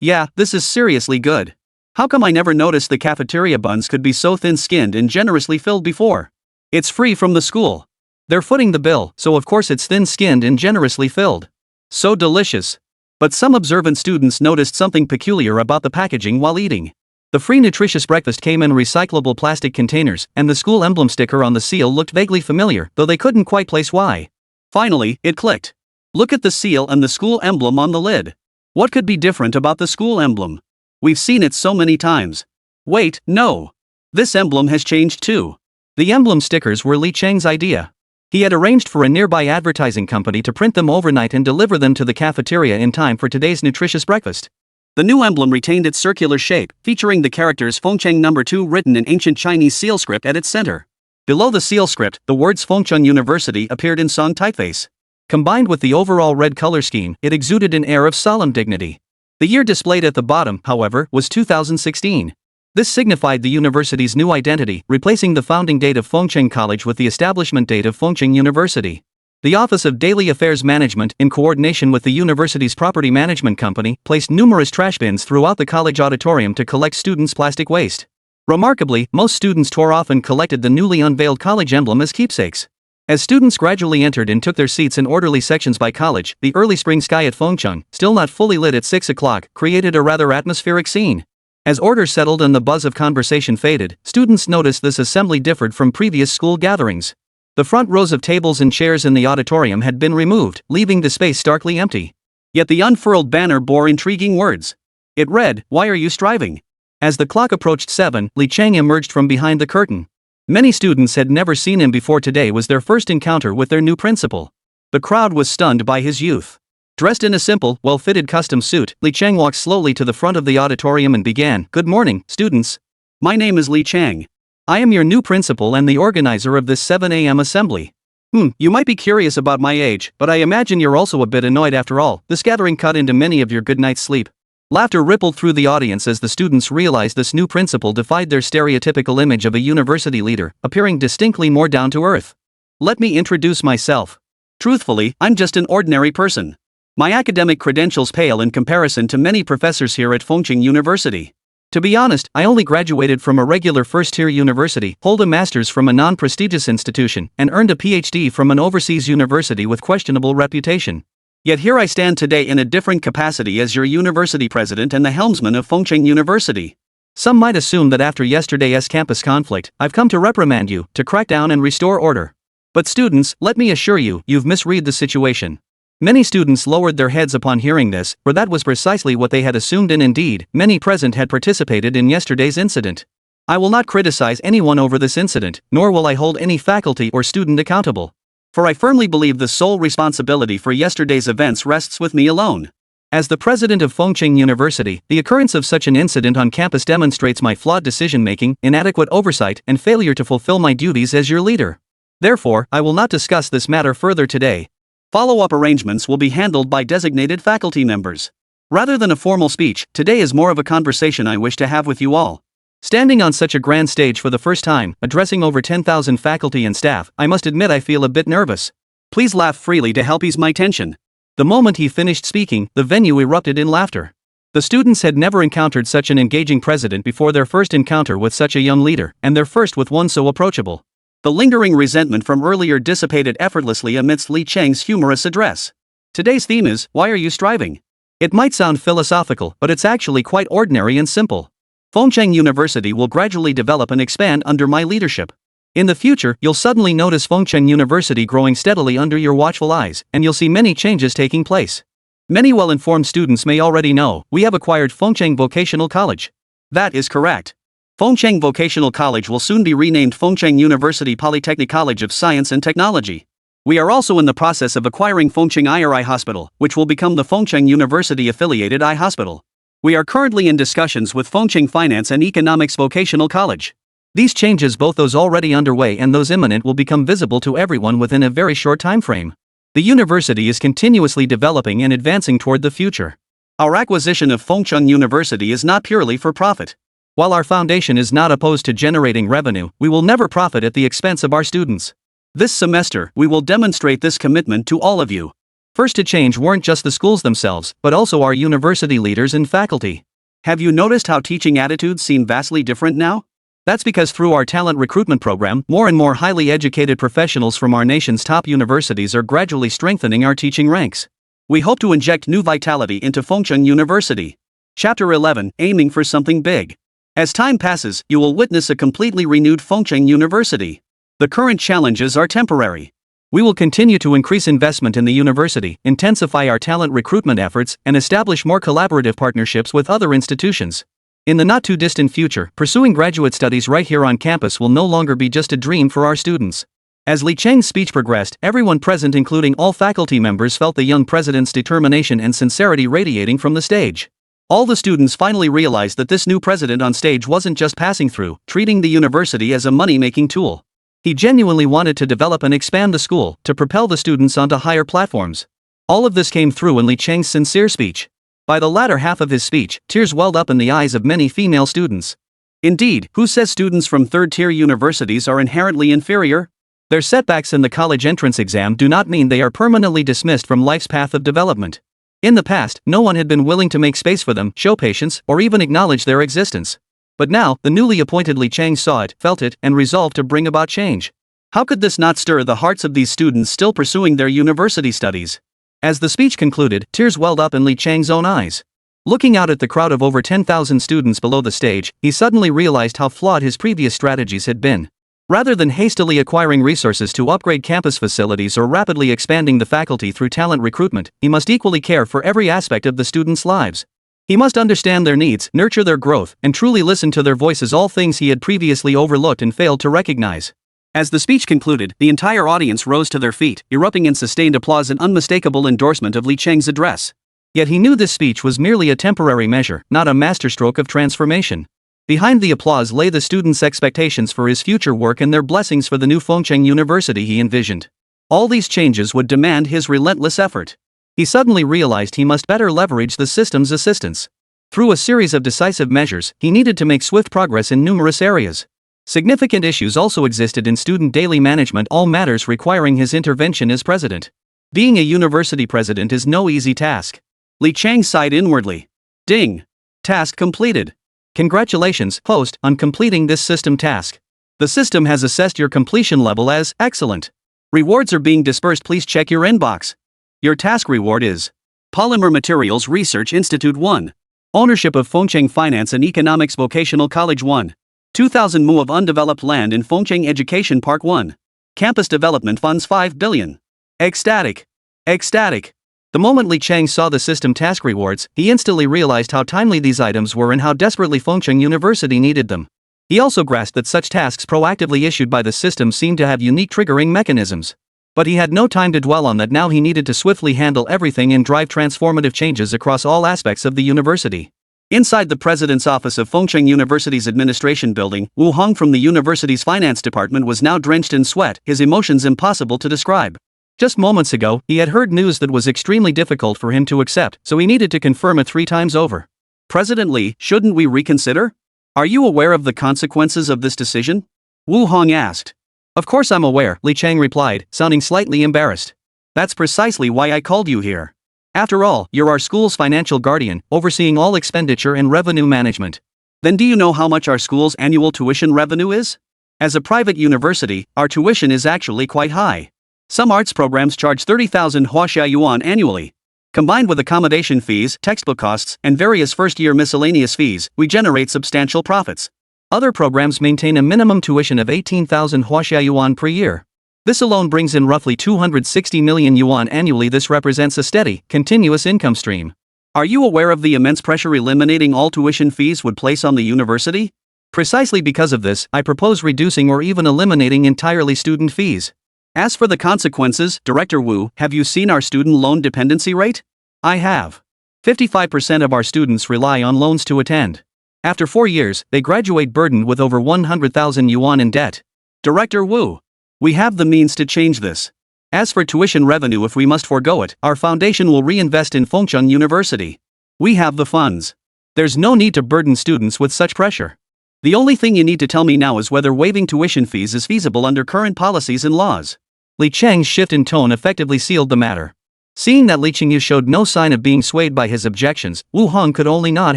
Yeah, this is seriously good. How come I never noticed the cafeteria buns could be so thin-skinned and generously filled before? It's free from the school. They're footing the bill, so of course it's thin-skinned and generously filled. So delicious. But some observant students noticed something peculiar about the packaging while eating. The free nutritious breakfast came in recyclable plastic containers, and the school emblem sticker on the seal looked vaguely familiar, though they couldn't quite place why. Finally, it clicked. Look at the seal and the school emblem on the lid. What could be different about the school emblem? We've seen it so many times. Wait, no. This emblem has changed too. The emblem stickers were Li Chang's idea. He had arranged for a nearby advertising company to print them overnight and deliver them to the cafeteria in time for today's nutritious breakfast. The new emblem retained its circular shape, featuring the characters Fengcheng No. 2 written in ancient Chinese seal script at its center. Below the seal script, the words Fengcheng University appeared in Song typeface. Combined with the overall red color scheme, it exuded an air of solemn dignity. The year displayed at the bottom, however, was 2016. This signified the university's new identity, replacing the founding date of Fengcheng College with the establishment date of Fengcheng University. The Office of Daily Affairs Management, in coordination with the university's property management company, placed numerous trash bins throughout the college auditorium to collect students' plastic waste. Remarkably, most students tore off and collected the newly unveiled college emblem as keepsakes. As students gradually entered and took their seats in orderly sections by college, the early spring sky at Fengcheng, still not fully lit at 6 o'clock, created a rather atmospheric scene. As order settled and the buzz of conversation faded, students noticed this assembly differed from previous school gatherings. The front rows of tables and chairs in the auditorium had been removed, leaving the space starkly empty. Yet the unfurled banner bore intriguing words. It read, "Why are you striving?" As the clock approached 7, Li Cheng emerged from behind the curtain. Many students had never seen him before. Today was their first encounter with their new principal. The crowd was stunned by his youth. Dressed in a simple, well-fitted custom suit, Li Cheng walked slowly to the front of the auditorium and began, "Good morning, students. My name is Li Cheng. I am your new principal and the organizer of this 7 a.m. assembly. You might be curious about my age, but I imagine you're also a bit annoyed after all. This gathering cut into many of your good night's sleep." Laughter rippled through the audience as the students realized this new principal defied their stereotypical image of a university leader, appearing distinctly more down to earth. "Let me introduce myself. Truthfully, I'm just an ordinary person. My academic credentials pale in comparison to many professors here at Fengcheng University. To be honest, I only graduated from a regular first-tier university, hold a master's from a non-prestigious institution, and earned a Ph.D. from an overseas university with questionable reputation. Yet here I stand today in a different capacity as your university president and the helmsman of Fengcheng University. Some might assume that after yesterday's campus conflict, I've come to reprimand you, to crack down and restore order. But students, let me assure you, you've misread the situation." Many students lowered their heads upon hearing this, for that was precisely what they had assumed, and indeed, many present had participated in yesterday's incident. I will not criticize anyone over this incident, nor will I hold any faculty or student accountable. For I firmly believe the sole responsibility for yesterday's events rests with me alone. As the president of Fengcheng University, the occurrence of such an incident on campus demonstrates my flawed decision-making, inadequate oversight, and failure to fulfill my duties as your leader. Therefore, I will not discuss this matter further today. Follow-up arrangements will be handled by designated faculty members. Rather than a formal speech, today is more of a conversation I wish to have with you all. Standing on such a grand stage for the first time, addressing over 10,000 faculty and staff, I must admit I feel a bit nervous. Please laugh freely to help ease my tension. The moment he finished speaking, the venue erupted in laughter. The students had never encountered such an engaging president before, their first encounter with such a young leader, and their first with one so approachable. The lingering resentment from earlier dissipated effortlessly amidst Li Cheng's humorous address. Today's theme is, "Why are you striving?" It might sound philosophical, but it's actually quite ordinary and simple. Fengcheng University will gradually develop and expand under my leadership. In the future, you'll suddenly notice Fengcheng University growing steadily under your watchful eyes, and you'll see many changes taking place. Many well-informed students may already know, we have acquired Fengcheng Vocational College. That is correct. Fengcheng Vocational College will soon be renamed Fengcheng University Polytechnic College of Science and Technology. We are also in the process of acquiring Fengcheng Eye Hospital, which will become the Fengcheng University-affiliated eye hospital. We are currently in discussions with Fengcheng Finance and Economics Vocational College. These changes, both those already underway and those imminent, will become visible to everyone within a very short time frame. The university is continuously developing and advancing toward the future. Our acquisition of Fengcheng University is not purely for profit. While our foundation is not opposed to generating revenue, we will never profit at the expense of our students. This semester, we will demonstrate this commitment to all of you. First to change weren't just the schools themselves, but also our university leaders and faculty. Have you noticed how teaching attitudes seem vastly different now? That's because through our talent recruitment program, more and more highly educated professionals from our nation's top universities are gradually strengthening our teaching ranks. We hope to inject new vitality into Fengcheng University. Chapter 11, Aiming for Something Big. As time passes, you will witness a completely renewed Fengcheng University. The current challenges are temporary. We will continue to increase investment in the university, intensify our talent recruitment efforts, and establish more collaborative partnerships with other institutions. In the not-too-distant future, pursuing graduate studies right here on campus will no longer be just a dream for our students. As Li Cheng's speech progressed, everyone present, including all faculty members, felt the young president's determination and sincerity radiating from the stage. All the students finally realized that this new president on stage wasn't just passing through, treating the university as a money-making tool. He genuinely wanted to develop and expand the school, to propel the students onto higher platforms. All of this came through in Li Cheng's sincere speech. By the latter half of his speech, tears welled up in the eyes of many female students. Indeed, who says students from third-tier universities are inherently inferior? Their setbacks in the college entrance exam do not mean they are permanently dismissed from life's path of development. In the past, no one had been willing to make space for them, show patience, or even acknowledge their existence. But now, the newly appointed Li Chang saw it, felt it, and resolved to bring about change. How could this not stir the hearts of these students still pursuing their university studies? As the speech concluded, tears welled up in Li Chang's own eyes. Looking out at the crowd of over 10,000 students below the stage, he suddenly realized how flawed his previous strategies had been. Rather than hastily acquiring resources to upgrade campus facilities or rapidly expanding the faculty through talent recruitment, he must equally care for every aspect of the students' lives. He must understand their needs, nurture their growth, and truly listen to their voices, all things he had previously overlooked and failed to recognize. As the speech concluded, the entire audience rose to their feet, erupting in sustained applause and unmistakable endorsement of Li Chang's address. Yet he knew this speech was merely a temporary measure, not a masterstroke of transformation. Behind the applause lay the students' expectations for his future work and their blessings for the new Fengcheng University he envisioned. All these changes would demand his relentless effort. He suddenly realized he must better leverage the system's assistance. Through a series of decisive measures, he needed to make swift progress in numerous areas. Significant issues also existed in student daily management, all matters requiring his intervention as president. Being a university president is no easy task. Li Chang sighed inwardly. Ding! Task completed. Congratulations, host, on completing this system task. The system has assessed your completion level as excellent. Rewards are being dispersed. Please check your inbox. Your task reward is Polymer Materials Research Institute 1. Ownership of Fengcheng Finance and Economics Vocational College 1. 2,000 mu of undeveloped land in Fengcheng Education Park 1. Campus Development Funds 5 billion. Ecstatic. Ecstatic. The moment Li Chang saw the system task rewards, he instantly realized how timely these items were and how desperately Fengcheng University needed them. He also grasped that such tasks proactively issued by the system seemed to have unique triggering mechanisms. But he had no time to dwell on that. Now he needed to swiftly handle everything and drive transformative changes across all aspects of the university. Inside the president's office of Fengcheng University's administration building, Wu Hong from the university's finance department was now drenched in sweat, his emotions impossible to describe. Just moments ago, he had heard news that was extremely difficult for him to accept, so he needed to confirm it 3 times over. President Li, shouldn't we reconsider? Are you aware of the consequences of this decision? Wu Hong asked. Of course I'm aware, Li Chang replied, sounding slightly embarrassed. That's precisely why I called you here. After all, you're our school's financial guardian, overseeing all expenditure and revenue management. Then do you know how much our school's annual tuition revenue is? As a private university, our tuition is actually quite high. Some arts programs charge 30,000 Huaxia yuan annually. Combined with accommodation fees, textbook costs, and various first-year miscellaneous fees, we generate substantial profits. Other programs maintain a minimum tuition of 18,000 Huaxia yuan per year. This alone brings in roughly 260 million yuan annually. This represents a steady, continuous income stream. Are you aware of the immense pressure eliminating all tuition fees would place on the university? Precisely because of this, I propose reducing or even eliminating entirely student fees. As for the consequences, Director Wu, have you seen our student loan dependency rate? I have. 55% of our students rely on loans to attend. After 4 years, they graduate burdened with over 100,000 yuan in debt. Director Wu, we have the means to change this. As for tuition revenue, if we must forego it, our foundation will reinvest in Fengcheng University. We have the funds. There's no need to burden students with such pressure. The only thing you need to tell me now is whether waiving tuition fees is feasible under current policies and laws. Li Chang's shift in tone effectively sealed the matter. Seeing that Li Changyu showed no sign of being swayed by his objections, Wu Hong could only nod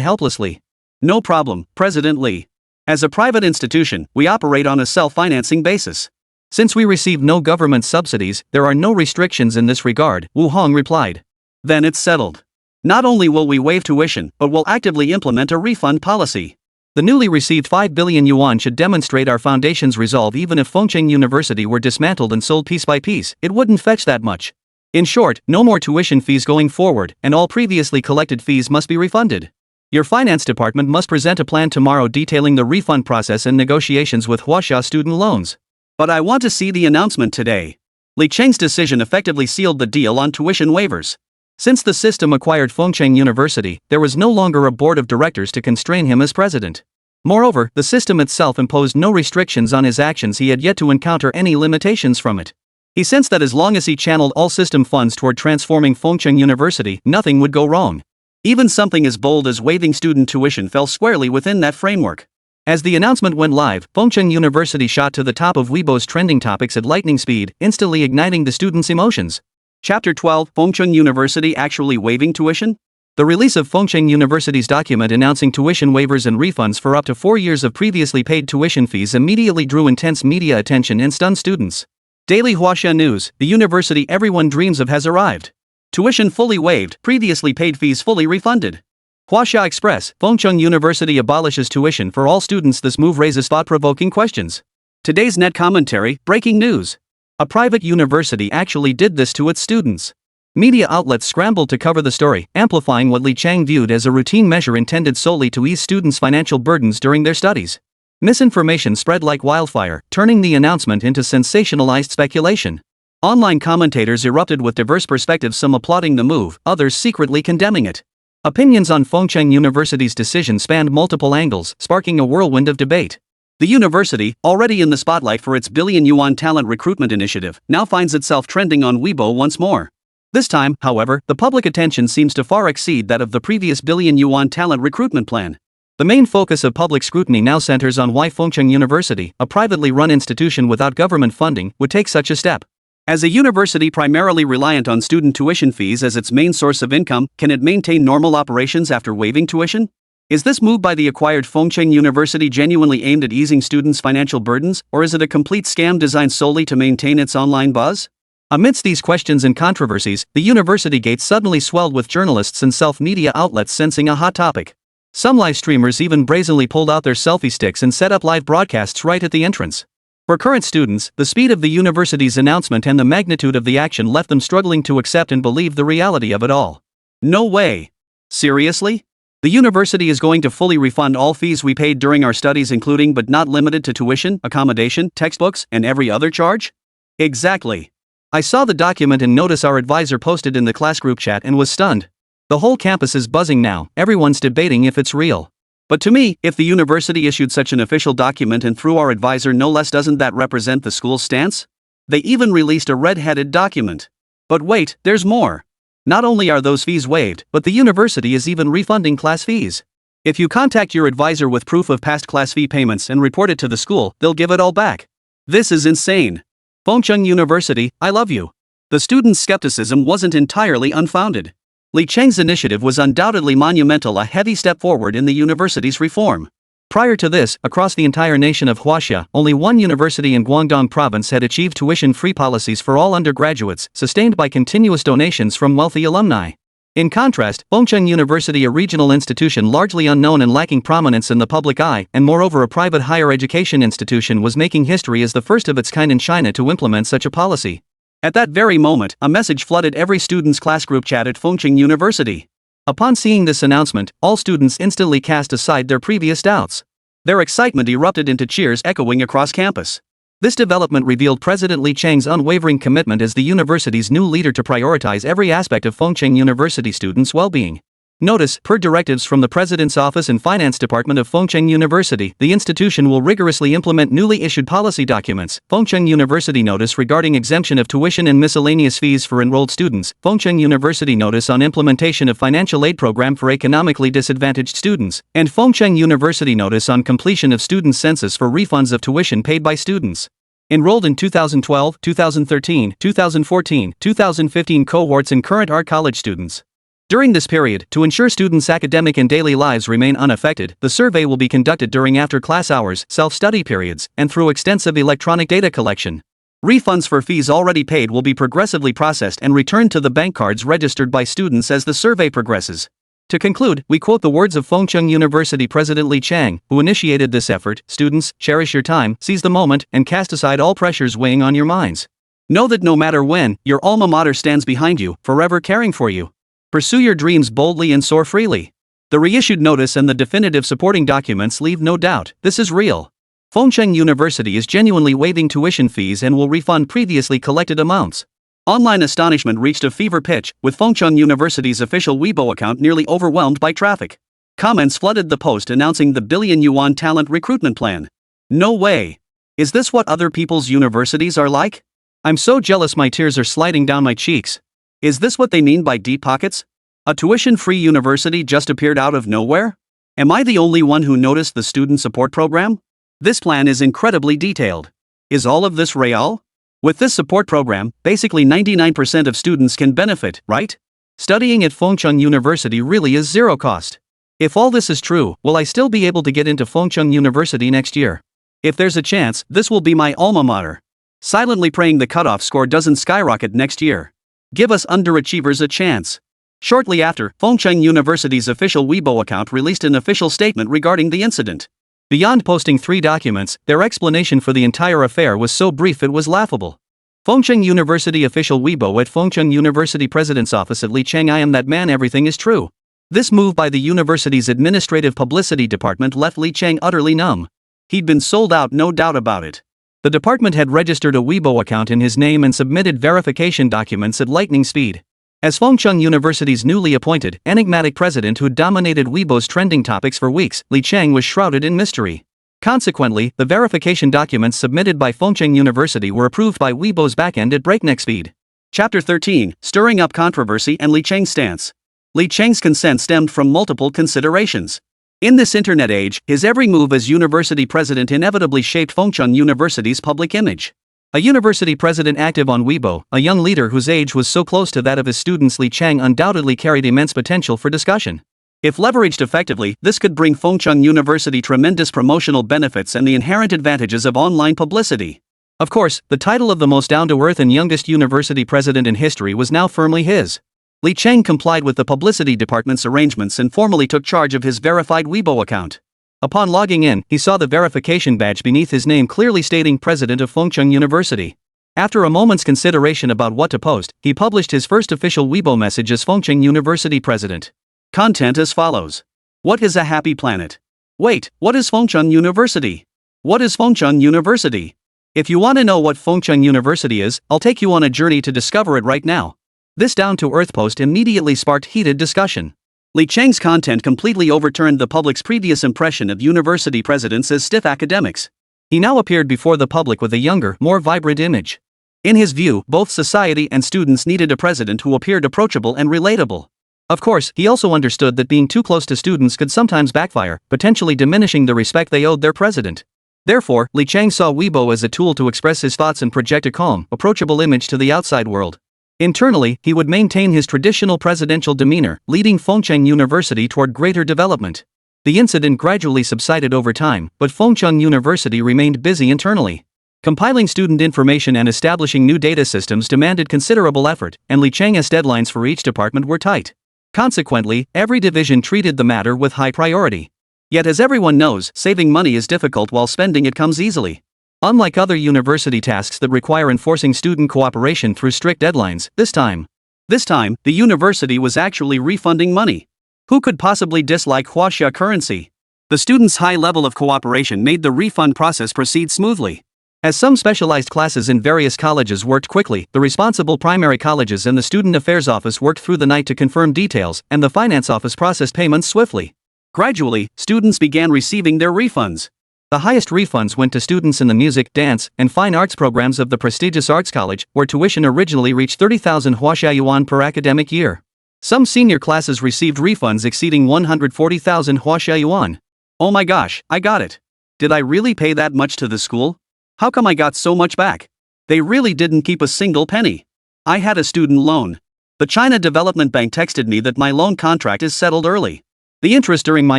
helplessly. No problem, President Li. As a private institution, we operate on a self-financing basis. Since we receive no government subsidies, there are no restrictions in this regard, Wu Hong replied. Then it's settled. Not only will we waive tuition, but we'll actively implement a refund policy. The newly received 5 billion yuan should demonstrate our foundation's resolve. Even if Fengcheng University were dismantled and sold piece by piece, it wouldn't fetch that much. In short, no more tuition fees going forward, and all previously collected fees must be refunded. Your finance department must present a plan tomorrow detailing the refund process and negotiations with Huaxia student loans. But I want to see the announcement today. Li Chang's decision effectively sealed the deal on tuition waivers. Since the system acquired Fengcheng University, there was no longer a board of directors to constrain him as president. Moreover, the system itself imposed no restrictions on his actions. He had yet to encounter any limitations from it. He sensed that as long as he channeled all system funds toward transforming Fengcheng University, nothing would go wrong. Even something as bold as waiving student tuition fell squarely within that framework. As the announcement went live, Fengcheng University shot to the top of Weibo's trending topics at lightning speed, instantly igniting the students' emotions. Chapter 12: Fengcheng University actually waiving tuition? The release of Fengcheng University's document announcing tuition waivers and refunds for up to 4 years of previously paid tuition fees immediately drew intense media attention and stunned students. Daily Huaxia News: the university everyone dreams of has arrived. Tuition fully waived, previously paid fees fully refunded. Huaxia Express: Fengcheng University abolishes tuition for all students. This move raises thought-provoking questions. Today's net commentary: breaking news. A private university actually did this to its students. Media outlets scrambled to cover the story, amplifying what Li Chang viewed as a routine measure intended solely to ease students' financial burdens during their studies. Misinformation spread like wildfire, turning the announcement into sensationalized speculation. Online commentators erupted with diverse perspectives, some applauding the move, others secretly condemning it. Opinions on Fengcheng University's decision spanned multiple angles, sparking a whirlwind of debate. The university, already in the spotlight for its billion-yuan talent recruitment initiative, now finds itself trending on Weibo once more. This time, however, the public attention seems to far exceed that of the previous billion-yuan talent recruitment plan. The main focus of public scrutiny now centers on why Fengcheng University, a privately run institution without government funding, would take such a step. As a university primarily reliant on student tuition fees as its main source of income, can it maintain normal operations after waiving tuition? Is this move by the acquired Fengcheng University genuinely aimed at easing students' financial burdens, or is it a complete scam designed solely to maintain its online buzz? Amidst these questions and controversies, the university gates suddenly swelled with journalists and self-media outlets sensing a hot topic. Some live streamers even brazenly pulled out their selfie sticks and set up live broadcasts right at the entrance. For current students, the speed of the university's announcement and the magnitude of the action left them struggling to accept and believe the reality of it all. No way. Seriously? The university is going to fully refund all fees we paid during our studies, including but not limited to tuition, accommodation, textbooks, and every other charge? Exactly. I saw the document and notice our advisor posted in the class group chat and was stunned. The whole campus is buzzing now, everyone's debating if it's real. But to me, if the university issued such an official document and through our advisor no less, doesn't that represent the school's stance? They even released a red-headed document. But wait, there's more. Not only are those fees waived, but the university is even refunding class fees. If you contact your advisor with proof of past class fee payments and report it to the school, they'll give it all back. This is insane. Fengcheng University, I love you. The students' skepticism wasn't entirely unfounded. Li Chang's initiative was undoubtedly monumental, a heavy step forward in the university's reform. Prior to this, across the entire nation of Huaxia, only one university in Guangdong province had achieved tuition-free policies for all undergraduates, sustained by continuous donations from wealthy alumni. In contrast, Fengcheng University, a regional institution largely unknown and lacking prominence in the public eye, and moreover a private higher education institution, was making history as the first of its kind in China to implement such a policy. At that very moment, a message flooded every student's class group chat at Fengcheng University. Upon seeing this announcement, all students instantly cast aside their previous doubts. Their excitement erupted into cheers echoing across campus. This development revealed President Li Chang's unwavering commitment as the university's new leader to prioritize every aspect of Fengcheng University students' well-being. Notice, per directives from the President's Office and Finance Department of Fengcheng University, the institution will rigorously implement newly issued policy documents. Fengcheng University Notice regarding exemption of tuition and miscellaneous fees for enrolled students. Fengcheng University Notice on implementation of financial aid program for economically disadvantaged students. And Fengcheng University Notice on completion of student census for refunds of tuition paid by students enrolled in 2012, 2013, 2014, 2015 cohorts and current art college students. During this period, to ensure students' academic and daily lives remain unaffected, the survey will be conducted during after-class hours, self-study periods, and through extensive electronic data collection. Refunds for fees already paid will be progressively processed and returned to the bank cards registered by students as the survey progresses. To conclude, we quote the words of Fengcheng University President Li Chang, who initiated this effort: "Students, cherish your time, seize the moment, and cast aside all pressures weighing on your minds. Know that no matter when, your alma mater stands behind you, forever caring for you. Pursue your dreams boldly and soar freely." The reissued notice and the definitive supporting documents leave no doubt, this is real. Fengcheng University is genuinely waiving tuition fees and will refund previously collected amounts. Online astonishment reached a fever pitch, with Fengcheng University's official Weibo account nearly overwhelmed by traffic. Comments flooded the post announcing the billion-yuan talent recruitment plan. No way. Is this what other people's universities are like? I'm so jealous my tears are sliding down my cheeks. Is this what they mean by deep pockets? A tuition-free university just appeared out of nowhere? Am I the only one who noticed the student support program? This plan is incredibly detailed. Is all of this real? With this support program, basically 99% of students can benefit, right? Studying at Fengcheng University really is zero cost. If all this is true, will I still be able to get into Fengcheng University next year? If there's a chance, this will be my alma mater. Silently praying the cutoff score doesn't skyrocket next year. Give us underachievers a chance. Shortly after, Fengcheng University's official Weibo account released an official statement regarding the incident. Beyond posting 3 documents, their explanation for the entire affair was so brief it was laughable. Fengcheng University official Weibo at Fengcheng University President's Office at Licheng. I am that man, everything is true. This move by the university's administrative publicity department left Licheng utterly numb. He'd been sold out, no doubt about it. The department had registered a Weibo account in his name and submitted verification documents at lightning speed. As Fengcheng University's newly appointed, enigmatic president who dominated Weibo's trending topics for weeks, Licheng was shrouded in mystery. Consequently, the verification documents submitted by Fengcheng University were approved by Weibo's backend at breakneck speed. Chapter 13, Stirring Up Controversy and Licheng's Stance. Licheng's consent stemmed from multiple considerations. In this internet age, his every move as university president inevitably shaped Fengcheng University's public image. A university president active on Weibo, a young leader whose age was so close to that of his students, Licheng undoubtedly carried immense potential for discussion. If leveraged effectively, this could bring Fengcheng University tremendous promotional benefits and the inherent advantages of online publicity. Of course, the title of the most down-to-earth and youngest university president in history was now firmly his. Licheng complied with the publicity department's arrangements and formally took charge of his verified Weibo account. Upon logging in, he saw the verification badge beneath his name clearly stating President of Fengcheng University. After a moment's consideration about what to post, he published his first official Weibo message as Fengcheng University President. Content as follows. What is a happy planet? Wait, what is Fengcheng University? What is Fengcheng University? If you want to know what Fengcheng University is, I'll take you on a journey to discover it right now. This down-to-earth post immediately sparked heated discussion. Licheng's content completely overturned the public's previous impression of university presidents as stiff academics. He now appeared before the public with a younger, more vibrant image. In his view, both society and students needed a president who appeared approachable and relatable. Of course, he also understood that being too close to students could sometimes backfire, potentially diminishing the respect they owed their president. Therefore, Licheng saw Weibo as a tool to express his thoughts and project a calm, approachable image to the outside world. Internally, he would maintain his traditional presidential demeanor, leading Fengcheng University toward greater development. The incident gradually subsided over time, but Fengcheng University remained busy internally. Compiling student information and establishing new data systems demanded considerable effort, and Licheng's deadlines for each department were tight. Consequently, every division treated the matter with high priority. Yet as everyone knows, saving money is difficult while spending it comes easily. Unlike other university tasks that require enforcing student cooperation through strict deadlines, this time, the university was actually refunding money. Who could possibly dislike Huaxia currency? The students' high level of cooperation made the refund process proceed smoothly. As some specialized classes in various colleges worked quickly, the responsible primary colleges and the Student Affairs Office worked through the night to confirm details, and the Finance Office processed payments swiftly. Gradually, students began receiving their refunds. The highest refunds went to students in the music, dance, and fine arts programs of the prestigious Arts College, where tuition originally reached 30,000 Huaxia yuan per academic year. Some senior classes received refunds exceeding 140,000 Huaxia yuan. Oh my gosh, I got it. Did I really pay that much to the school? How come I got so much back? They really didn't keep a single penny. I had a student loan. The China Development Bank texted me that my loan contract is settled early. The interest during my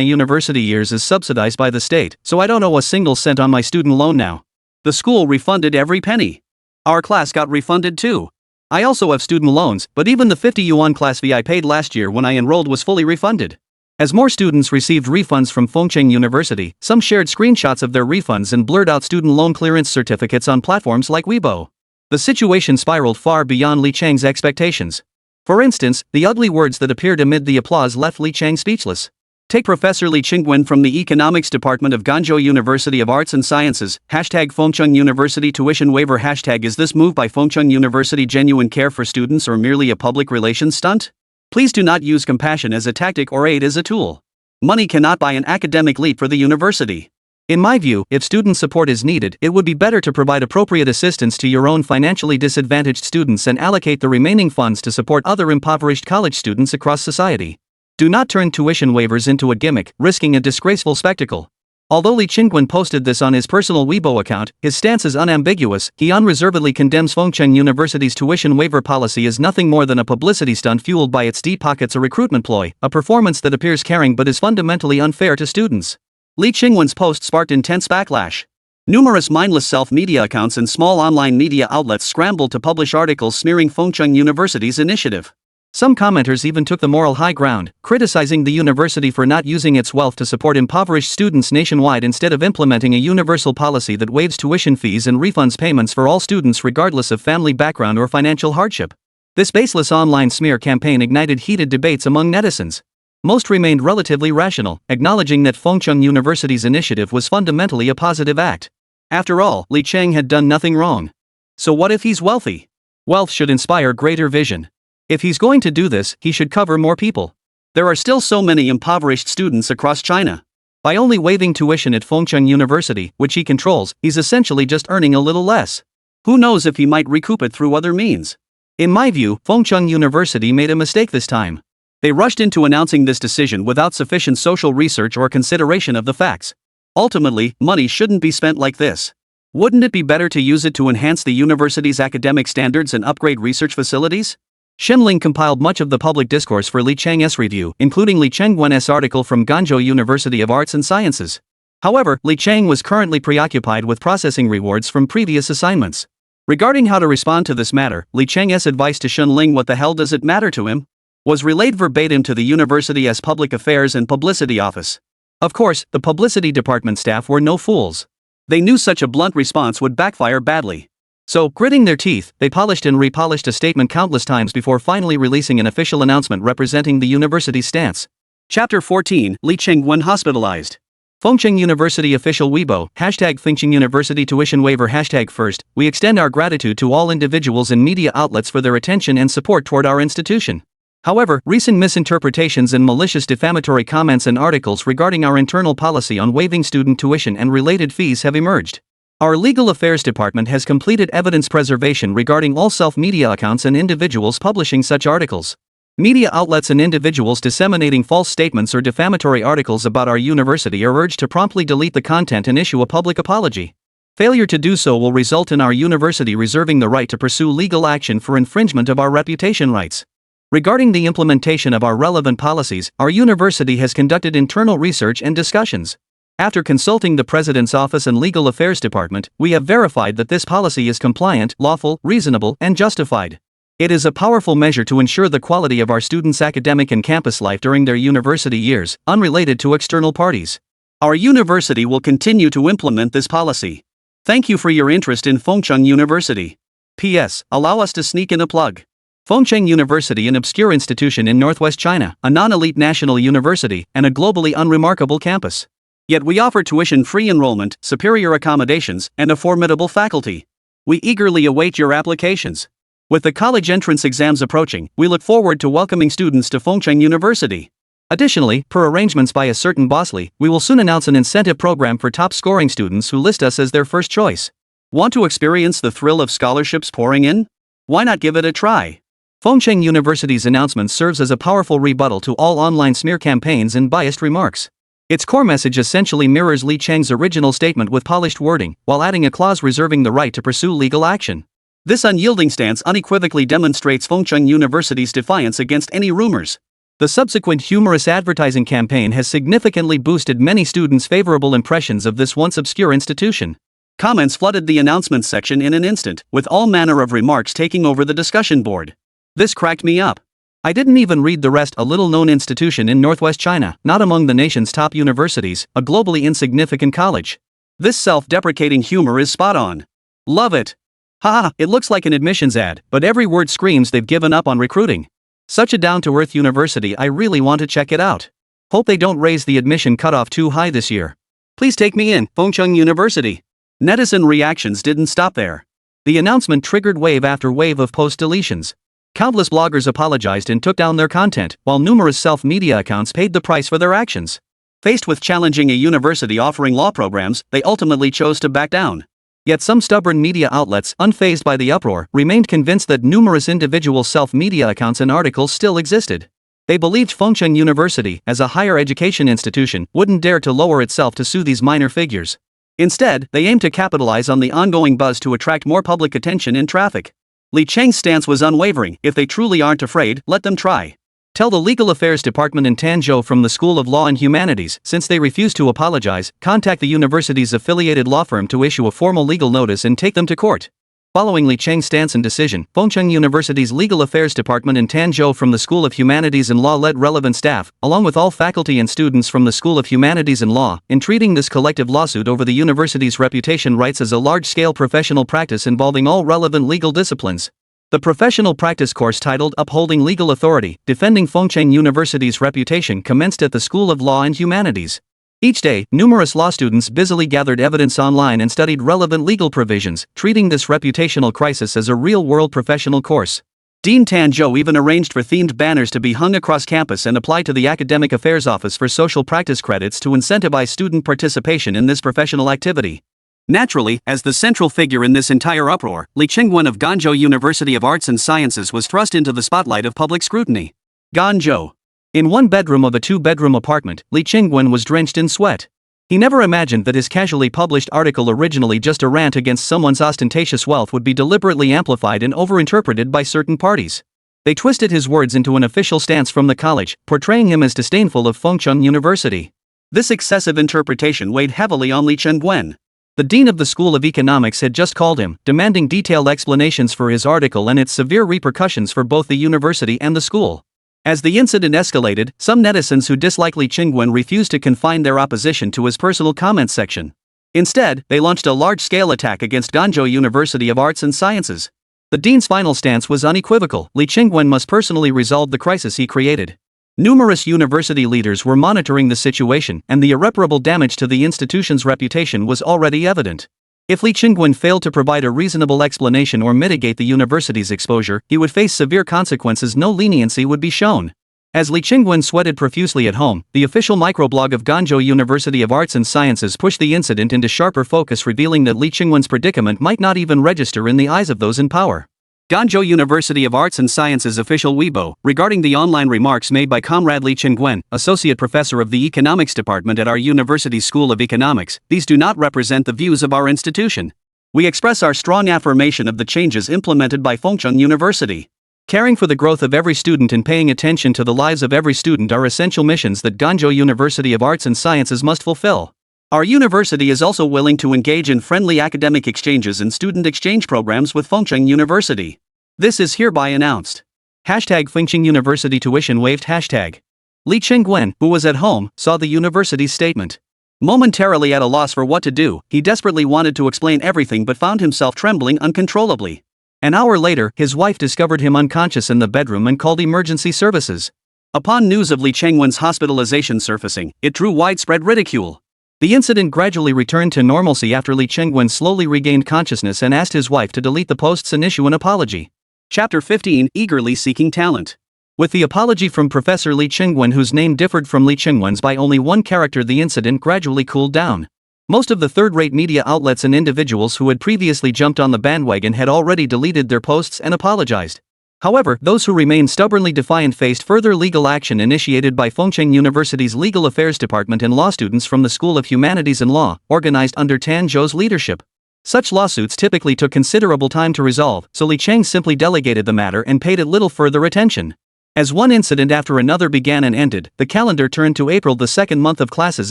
university years is subsidized by the state, so I don't owe a single cent on my student loan now. The school refunded every penny. Our class got refunded too. I also have student loans, but even the 50 yuan class fee I paid last year when I enrolled was fully refunded. As more students received refunds from Fengcheng University, some shared screenshots of their refunds and blurred out student loan clearance certificates on platforms like Weibo. The situation spiraled far beyond Licheng's expectations. For instance, the ugly words that appeared amid the applause left Licheng speechless. Take Professor Li Qingwen from the Economics Department of Guangzhou University of Arts and Sciences, #Fengcheng University tuition waiver #. Is this move by Fengcheng University genuine care for students or merely a public relations stunt? Please do not use compassion as a tactic or aid as a tool. Money cannot buy an academic leap for the university. In my view, if student support is needed, it would be better to provide appropriate assistance to your own financially disadvantaged students and allocate the remaining funds to support other impoverished college students across society. Do not turn tuition waivers into a gimmick, risking a disgraceful spectacle. Although Li Qingguan posted this on his personal Weibo account, his stance is unambiguous. He unreservedly condemns Fengshan University's tuition waiver policy as nothing more than a publicity stunt fueled by its deep pockets, a recruitment ploy, a performance that appears caring but is fundamentally unfair to students. Li Qingguan's post sparked intense backlash. Numerous mindless self-media accounts and small online media outlets scrambled to publish articles smearing Fengshan University's initiative. Some commenters even took the moral high ground, criticizing the university for not using its wealth to support impoverished students nationwide instead of implementing a universal policy that waives tuition fees and refunds payments for all students regardless of family background or financial hardship. This baseless online smear campaign ignited heated debates among netizens. Most remained relatively rational, acknowledging that Fengshan University's initiative was fundamentally a positive act. After all, Li Cheng had done nothing wrong. So what if he's wealthy? Wealth should inspire greater vision. If he's going to do this, he should cover more people. There are still so many impoverished students across China. By only waiving tuition at Fengshan University, which he controls, he's essentially just earning a little less. Who knows if he might recoup it through other means? In my view, Fengshan University made a mistake this time. They rushed into announcing this decision without sufficient social research or consideration of the facts. Ultimately, money shouldn't be spent like this. Wouldn't it be better to use it to enhance the university's academic standards and upgrade research facilities? Shenling compiled much of the public discourse for Li Cheng's review, including Li Qingguan's article from Guangzhou University of Arts and Sciences. However, Li Cheng was currently preoccupied with processing rewards from previous assignments. Regarding how to respond to this matter, Li Cheng's advice to Shenling, "What the hell does it matter to him?" was relayed verbatim to the university's Public Affairs and Publicity Office. Of course, the publicity department staff were no fools. They knew such a blunt response would backfire badly. So, gritting their teeth, they polished and repolished a statement countless times before finally releasing an official announcement representing the university's stance. Chapter 14, Li Qingguan hospitalized. Fengshan University official Weibo, #Fengshan University tuition waiver #first, we extend our gratitude to all individuals and media outlets for their attention and support toward our institution. However, recent misinterpretations and malicious defamatory comments and articles regarding our internal policy on waiving student tuition and related fees have emerged. Our Legal Affairs Department has completed evidence preservation regarding all self-media accounts and individuals publishing such articles. Media outlets and individuals disseminating false statements or defamatory articles about our university are urged to promptly delete the content and issue a public apology. Failure to do so will result in our university reserving the right to pursue legal action for infringement of our reputation rights. Regarding the implementation of our relevant policies, our university has conducted internal research and discussions. After consulting the President's Office and Legal Affairs Department, we have verified that this policy is compliant, lawful, reasonable, and justified. It is a powerful measure to ensure the quality of our students' academic and campus life during their university years, unrelated to external parties. Our university will continue to implement this policy. Thank you for your interest in Fengshan University. P.S. Allow us to sneak in a plug. Fengshan University, an obscure institution in northwest China, a non-elite national university, and a globally unremarkable campus. Yet we offer tuition-free enrollment, superior accommodations, and a formidable faculty. We eagerly await your applications. With the college entrance exams approaching, we look forward to welcoming students to Fengshan University. Additionally, per arrangements by a certain Bosley, we will soon announce an incentive program for top-scoring students who list us as their first choice. Want to experience the thrill of scholarships pouring in? Why not give it a try? Fengshan University's announcement serves as a powerful rebuttal to all online smear campaigns and biased remarks. Its core message essentially mirrors Li Cheng's original statement with polished wording, while adding a clause reserving the right to pursue legal action. This unyielding stance unequivocally demonstrates Fengshan University's defiance against any rumors. The subsequent humorous advertising campaign has significantly boosted many students' favorable impressions of this once obscure institution. Comments flooded the announcement section in an instant, with all manner of remarks taking over the discussion board. This cracked me up. I didn't even read the rest. A little-known institution in northwest China, not among the nation's top universities, a globally insignificant college. This self-deprecating humor is spot on. Love it. Haha, it looks like an admissions ad, but every word screams they've given up on recruiting. Such a down-to-earth university, I really want to check it out. Hope they don't raise the admission cutoff too high this year. Please take me in, Fengshan University. Netizen reactions didn't stop there. The announcement triggered wave after wave of post deletions. Countless bloggers apologized and took down their content, while numerous self-media accounts paid the price for their actions. Faced with challenging a university offering law programs, they ultimately chose to back down. Yet some stubborn media outlets, unfazed by the uproar, remained convinced that numerous individual self-media accounts and articles still existed. They believed Fengcheng University, as a higher education institution, wouldn't dare to lower itself to sue these minor figures. Instead, they aimed to capitalize on the ongoing buzz to attract more public attention and traffic. Li Cheng's stance was unwavering: if they truly aren't afraid, let them try. Tell the Legal Affairs Department in Tanzhou from the School of Law and Humanities. Since they refuse to apologize, contact the university's affiliated law firm to issue a formal legal notice and take them to court. Following Li Cheng's stance and decision, Fengcheng University's Legal Affairs Department in Tanzhou from the School of Humanities and Law led relevant staff, along with all faculty and students from the School of Humanities and Law, in treating this collective lawsuit over the university's reputation rights as a large-scale professional practice involving all relevant legal disciplines. The professional practice course titled Upholding Legal Authority, Defending Fengcheng University's Reputation commenced at the School of Law and Humanities. Each day, numerous law students busily gathered evidence online and studied relevant legal provisions, treating this reputational crisis as a real-world professional course. Dean Tanzhou even arranged for themed banners to be hung across campus and apply to the Academic Affairs Office for social practice credits to incentivize student participation in this professional activity. Naturally, as the central figure in this entire uproar, Li Chengwen of Guangzhou University of Arts and Sciences was thrust into the spotlight of public scrutiny. Guangzhou. In one bedroom of a two-bedroom apartment, Li Chengwen was drenched in sweat. He never imagined that his casually published article, originally just a rant against someone's ostentatious wealth, would be deliberately amplified and overinterpreted by certain parties. They twisted his words into an official stance from the college, portraying him as disdainful of Fengcheng University. This excessive interpretation weighed heavily on Li Chengwen. The dean of the School of Economics had just called him, demanding detailed explanations for his article and its severe repercussions for both the university and the school. As the incident escalated, some netizens who dislike Li Chengwen refused to confine their opposition to his personal comments section. Instead, they launched a large-scale attack against Guangzhou University of Arts and Sciences. The dean's final stance was unequivocal: Li Chengwen must personally resolve the crisis he created. Numerous university leaders were monitoring the situation, and the irreparable damage to the institution's reputation was already evident. If Li Chengwen failed to provide a reasonable explanation or mitigate the university's exposure, he would face severe consequences. No leniency would be shown. As Li Chengwen sweated profusely at home, the official microblog of Guangzhou University of Arts and Sciences pushed the incident into sharper focus, revealing that Li Chengwen's predicament might not even register in the eyes of those in power. Guangzhou University of Arts and Sciences official Weibo, regarding the online remarks made by Comrade Li Chengwen, associate professor of the economics department at our university's School of Economics: these do not represent the views of our institution. We express our strong affirmation of the changes implemented by Fengcheng University. Caring for the growth of every student and paying attention to the lives of every student are essential missions that Guangzhou University of Arts and Sciences must fulfill. Our university is also willing to engage in friendly academic exchanges and student exchange programs with Fengcheng University. This is hereby announced. #Fengcheng University tuition waived. Li Chengwen, who was at home, saw the university's statement. Momentarily at a loss for what to do, he desperately wanted to explain everything but found himself trembling uncontrollably. An hour later, his wife discovered him unconscious in the bedroom and called emergency services. Upon news of Li Chengwen's hospitalization surfacing, it drew widespread ridicule. The incident gradually returned to normalcy after Li Chengwen slowly regained consciousness and asked his wife to delete the posts and issue an apology. Chapter 15: Eagerly Seeking Talent. With the apology from Professor Li Chengwen, whose name differed from Li Chengwen's by only one character, the incident gradually cooled down. Most of the third-rate media outlets and individuals who had previously jumped on the bandwagon had already deleted their posts and apologized. However, those who remained stubbornly defiant faced further legal action initiated by Fengcheng University's Legal Affairs Department and law students from the School of Humanities and Law, organized under Tanzhou's leadership. Such lawsuits typically took considerable time to resolve, so Li Cheng simply delegated the matter and paid it little further attention. As one incident after another began and ended, the calendar turned to April, the second month of classes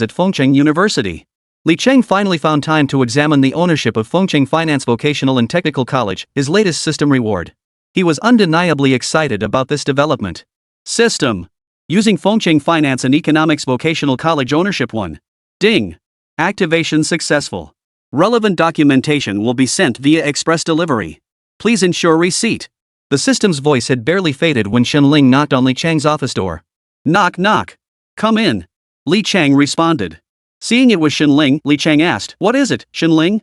at Fengcheng University. Li Cheng finally found time to examine the ownership of Fengcheng Finance Vocational and Technical College, his latest system reward. He was undeniably excited about this development. System. Using Fengcheng Finance and Economics Vocational College ownership 1. Ding. Activation successful. Relevant documentation will be sent via express delivery. Please ensure receipt. The system's voice had barely faded when Shen Ling knocked on Li Cheng's office door. Knock knock. Come in. Li Cheng responded. Seeing it was Shen Ling, Li Cheng asked, "What is it, Shen Ling?"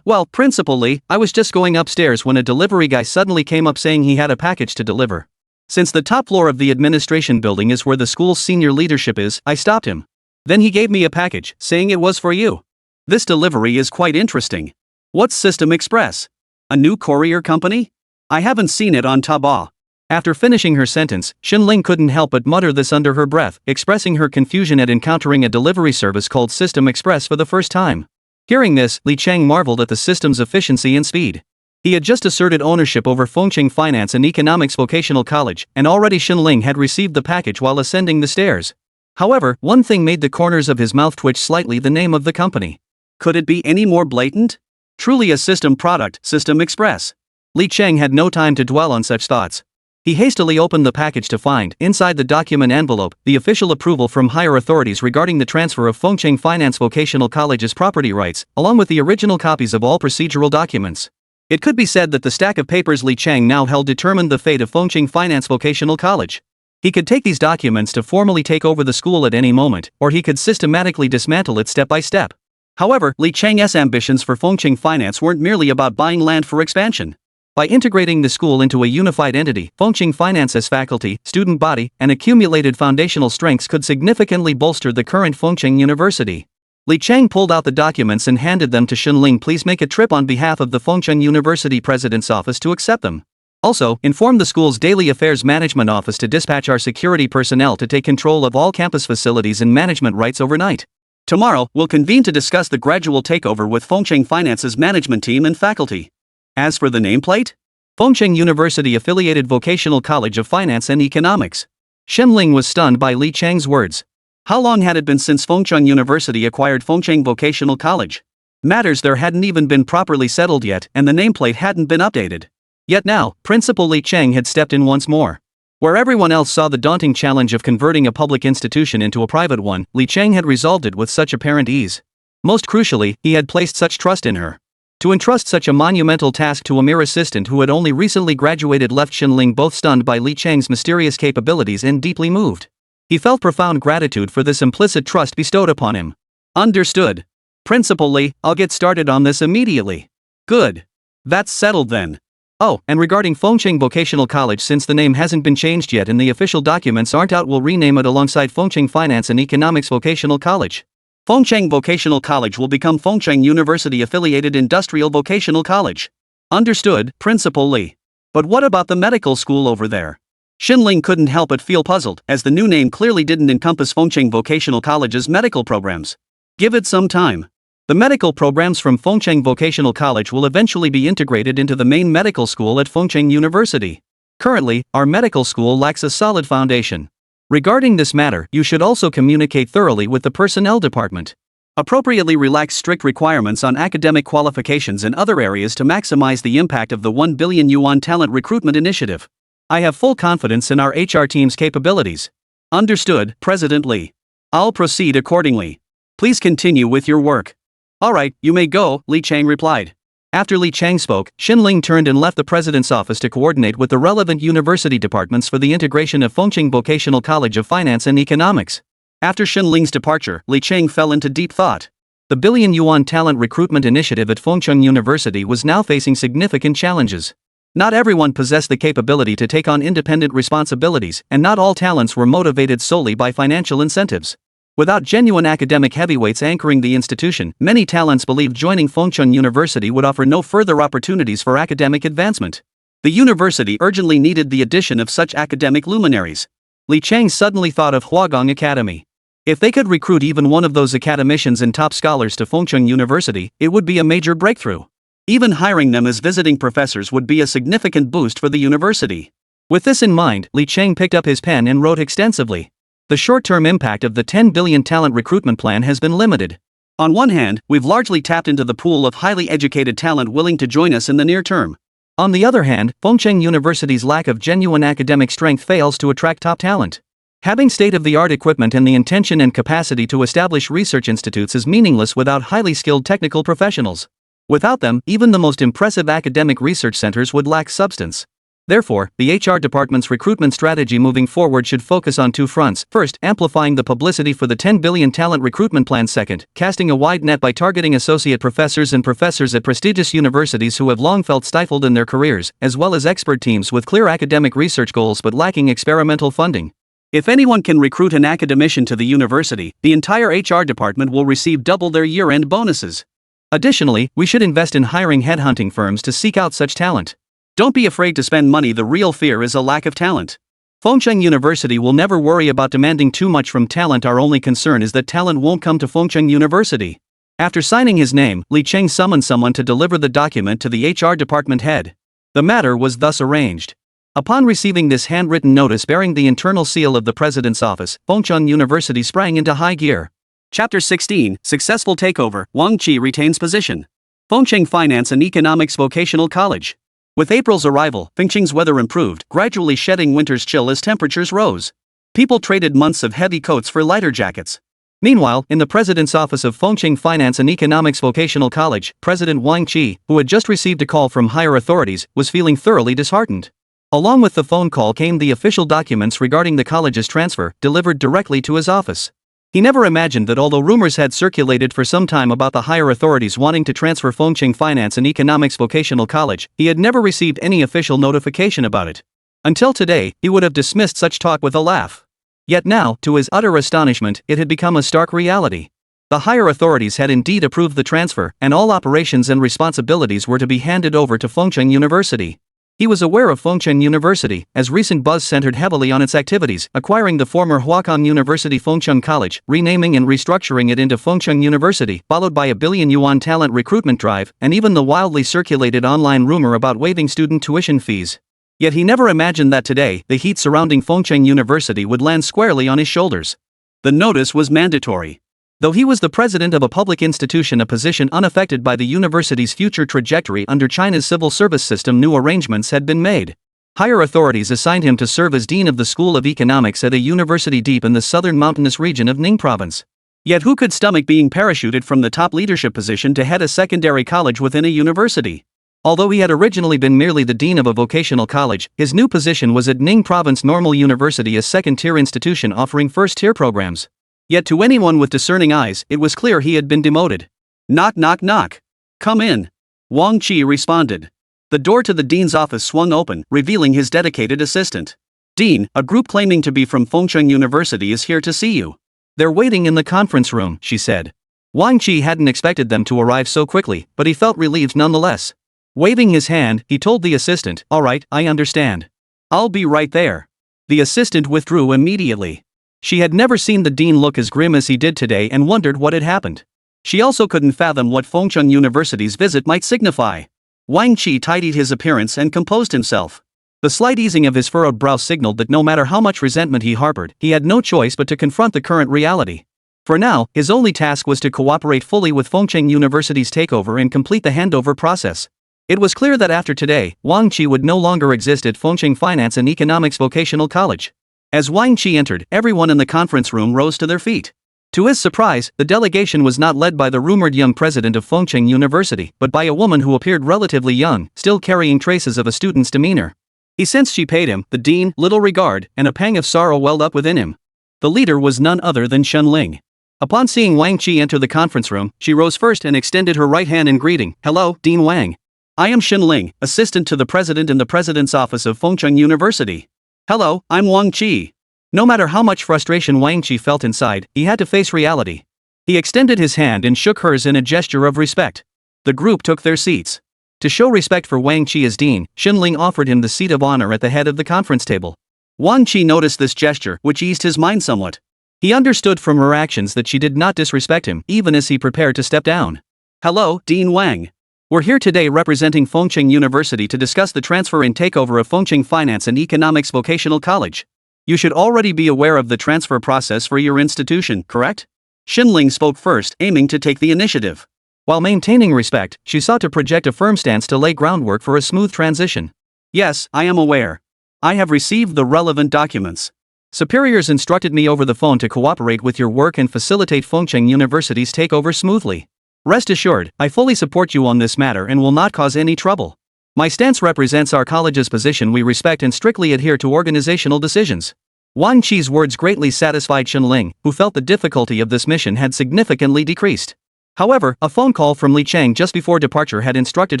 Well, Principal Li, I was just going upstairs when a delivery guy suddenly came up saying he had a package to deliver. Since the top floor of the administration building is where the school's senior leadership is, I stopped him. Then he gave me a package, saying it was for you. This delivery is quite interesting. What's System Express? A new courier company? I haven't seen it on Taobao. After finishing her sentence, Xinling couldn't help but mutter this under her breath, expressing her confusion at encountering a delivery service called System Express for the first time. Hearing this, Li Cheng marveled at the system's efficiency and speed. He had just asserted ownership over Fengcheng Finance and Economics Vocational College, and already Xinling had received the package while ascending the stairs. However, one thing made the corners of his mouth twitch slightly: the name of the company. Could it be any more blatant? Truly a system product, System Express. Li Cheng had no time to dwell on such thoughts. He hastily opened the package to find, inside the document envelope, the official approval from higher authorities regarding the transfer of Fengcheng Finance Vocational College's property rights, along with the original copies of all procedural documents. It could be said that the stack of papers Li Cheng now held determined the fate of Fengcheng Finance Vocational College. He could take these documents to formally take over the school at any moment, or he could systematically dismantle it step by step. However, Li Cheng's ambitions for Fengcheng Finance weren't merely about buying land for expansion. By integrating the school into a unified entity, Fengcheng Finance's faculty, student body, and accumulated foundational strengths could significantly bolster the current Fengcheng University. Li Cheng pulled out the documents and handed them to Xinling. Please make a trip on behalf of the Fengcheng University President's office to accept them. Also, inform the school's Daily Affairs Management Office to dispatch our security personnel to take control of all campus facilities and management rights overnight. Tomorrow, we'll convene to discuss the gradual takeover with Fengcheng Finance's management team and faculty. As for the nameplate? Fengcheng University Affiliated Vocational College of Finance and Economics. Xinling was stunned by Li Cheng's words. How long had it been since Fengcheng University acquired Fengcheng Vocational College? Matters there hadn't even been properly settled yet, and the nameplate hadn't been updated. Yet now, Principal Li Cheng had stepped in once more. Where everyone else saw the daunting challenge of converting a public institution into a private one, Li Cheng had resolved it with such apparent ease. Most crucially, he had placed such trust in her. To entrust such a monumental task to a mere assistant who had only recently graduated left Xinling both stunned by Li Cheng's mysterious capabilities and deeply moved. He felt profound gratitude for this implicit trust bestowed upon him. Understood. Principal Li, I'll get started on this immediately. Good. That's settled then. Oh, and regarding Fengcheng Vocational College, since the name hasn't been changed yet and the official documents aren't out, we'll rename it alongside Fengcheng Finance and Economics Vocational College. Fengcheng Vocational College will become Fengcheng University Affiliated Industrial Vocational College. Understood, Principal Li. But what about the medical school over there? Xinling couldn't help but feel puzzled, as the new name clearly didn't encompass Fengcheng Vocational College's medical programs. Give it some time. The medical programs from Fengcheng Vocational College will eventually be integrated into the main medical school at Fengcheng University. Currently, our medical school lacks a solid foundation. Regarding this matter, you should also communicate thoroughly with the personnel department. Appropriately relax strict requirements on academic qualifications and other areas to maximize the impact of the 1 billion yuan talent recruitment initiative. I have full confidence in our HR team's capabilities. Understood, President Li. I'll proceed accordingly. Please continue with your work. Alright, you may go, Li Cheng replied. After Li Cheng spoke, Xinling turned and left the president's office to coordinate with the relevant university departments for the integration of Fengcheng Vocational College of Finance and Economics. After Xinling's departure, Li Cheng fell into deep thought. The billion-yuan talent recruitment initiative at Fengcheng University was now facing significant challenges. Not everyone possessed the capability to take on independent responsibilities, and not all talents were motivated solely by financial incentives. Without genuine academic heavyweights anchoring the institution, many talents believed joining Fengcheng University would offer no further opportunities for academic advancement. The university urgently needed the addition of such academic luminaries. Li Cheng suddenly thought of Huagong Academy. If they could recruit even one of those academicians and top scholars to Fengcheng University, it would be a major breakthrough. Even hiring them as visiting professors would be a significant boost for the university. With this in mind, Li Cheng picked up his pen and wrote extensively. The short-term impact of the 10 billion talent recruitment plan has been limited. On one hand, we've largely tapped into the pool of highly educated talent willing to join us in the near term. On the other hand, Fengcheng University's lack of genuine academic strength fails to attract top talent. Having state-of-the-art equipment and the intention and capacity to establish research institutes is meaningless without highly skilled technical professionals. Without them, even the most impressive academic research centers would lack substance. Therefore, the HR department's recruitment strategy moving forward should focus on two fronts. First, amplifying the publicity for the 10 billion talent recruitment plan. Second, casting a wide net by targeting associate professors and professors at prestigious universities who have long felt stifled in their careers, as well as expert teams with clear academic research goals but lacking experimental funding. If anyone can recruit an academician to the university, the entire HR department will receive double their year-end bonuses. Additionally, we should invest in hiring headhunting firms to seek out such talent. Don't be afraid to spend money. The real fear is a lack of talent. Fengcheng University will never worry about demanding too much from talent. Our only concern is that talent won't come to Fengcheng University. After signing his name, Li Cheng summoned someone to deliver the document to the HR department head. The matter was thus arranged. Upon receiving this handwritten notice bearing the internal seal of the president's office, Fengcheng University sprang into high gear. Chapter 16, Successful Takeover. Wang Qi retains position. Fengcheng Finance and Economics Vocational College. With April's arrival, Fengcheng's weather improved, gradually shedding winter's chill as temperatures rose. People traded months of heavy coats for lighter jackets. Meanwhile, in the president's office of Fengcheng Finance and Economics Vocational College, President Wang Qi, who had just received a call from higher authorities, was feeling thoroughly disheartened. Along with the phone call came the official documents regarding the college's transfer, delivered directly to his office. He never imagined that although rumors had circulated for some time about the higher authorities wanting to transfer Fengcheng Finance and Economics Vocational College, he had never received any official notification about it. Until today, he would have dismissed such talk with a laugh. Yet now, to his utter astonishment, it had become a stark reality. The higher authorities had indeed approved the transfer, and all operations and responsibilities were to be handed over to Fengcheng University. He was aware of Fengcheng University, as recent buzz centered heavily on its activities, acquiring the former Huakong University Fengcheng College, renaming and restructuring it into Fengcheng University, followed by a billion-yuan talent recruitment drive, and even the wildly circulated online rumor about waiving student tuition fees. Yet he never imagined that today, the heat surrounding Fengcheng University would land squarely on his shoulders. The notice was mandatory. Though he was the president of a public institution, a position unaffected by the university's future trajectory under China's civil service system, new arrangements had been made. Higher authorities assigned him to serve as dean of the School of Economics at a university deep in the southern mountainous region of Ning Province. Yet who could stomach being parachuted from the top leadership position to head a secondary college within a university? Although he had originally been merely the dean of a vocational college, his new position was at Ning Province Normal University, a second-tier institution offering first-tier programs. Yet to anyone with discerning eyes, it was clear he had been demoted. Knock, knock, knock. Come in. Wang Qi responded. The door to the dean's office swung open, revealing his dedicated assistant. Dean, a group claiming to be from Fengcheng University is here to see you. They're waiting in the conference room, she said. Wang Qi hadn't expected them to arrive so quickly, but he felt relieved nonetheless. Waving his hand, he told the assistant, "All right, I understand. I'll be right there." The assistant withdrew immediately. She had never seen the dean look as grim as he did today and wondered what had happened. She also couldn't fathom what Fengcheng University's visit might signify. Wang Qi tidied his appearance and composed himself. The slight easing of his furrowed brow signaled that no matter how much resentment he harbored, he had no choice but to confront the current reality. For now, his only task was to cooperate fully with Fengcheng University's takeover and complete the handover process. It was clear that after today, Wang Qi would no longer exist at Fengcheng Finance and Economics Vocational College. As Wang Qi entered, everyone in the conference room rose to their feet. To his surprise, the delegation was not led by the rumored young president of Fengcheng University, but by a woman who appeared relatively young, still carrying traces of a student's demeanor. He sensed she paid him, the dean, little regard, and a pang of sorrow welled up within him. The leader was none other than Shen Ling. Upon seeing Wang Qi enter the conference room, she rose first and extended her right hand in greeting. "Hello, Dean Wang. I am Shen Ling, assistant to the president in the president's office of Fengcheng University." "Hello, I'm Wang Qi." No matter how much frustration Wang Qi felt inside, he had to face reality. He extended his hand and shook hers in a gesture of respect. The group took their seats. To show respect for Wang Qi as dean, Shen Ling offered him the seat of honor at the head of the conference table. Wang Qi noticed this gesture, which eased his mind somewhat. He understood from her actions that she did not disrespect him, even as he prepared to step down. "Hello, Dean Wang. We're here today representing Fengcheng University to discuss the transfer and takeover of Fengcheng Finance and Economics Vocational College. You should already be aware of the transfer process for your institution, correct?" Shen Ling spoke first, aiming to take the initiative. While maintaining respect, she sought to project a firm stance to lay groundwork for a smooth transition. "Yes, I am aware. I have received the relevant documents. Superiors instructed me over the phone to cooperate with your work and facilitate Fengcheng University's takeover smoothly. Rest assured, I fully support you on this matter and will not cause any trouble. My stance represents our college's position. We respect and strictly adhere to organizational decisions." Wang Qi's words greatly satisfied Shen Ling, who felt the difficulty of this mission had significantly decreased. However, a phone call from Li Cheng just before departure had instructed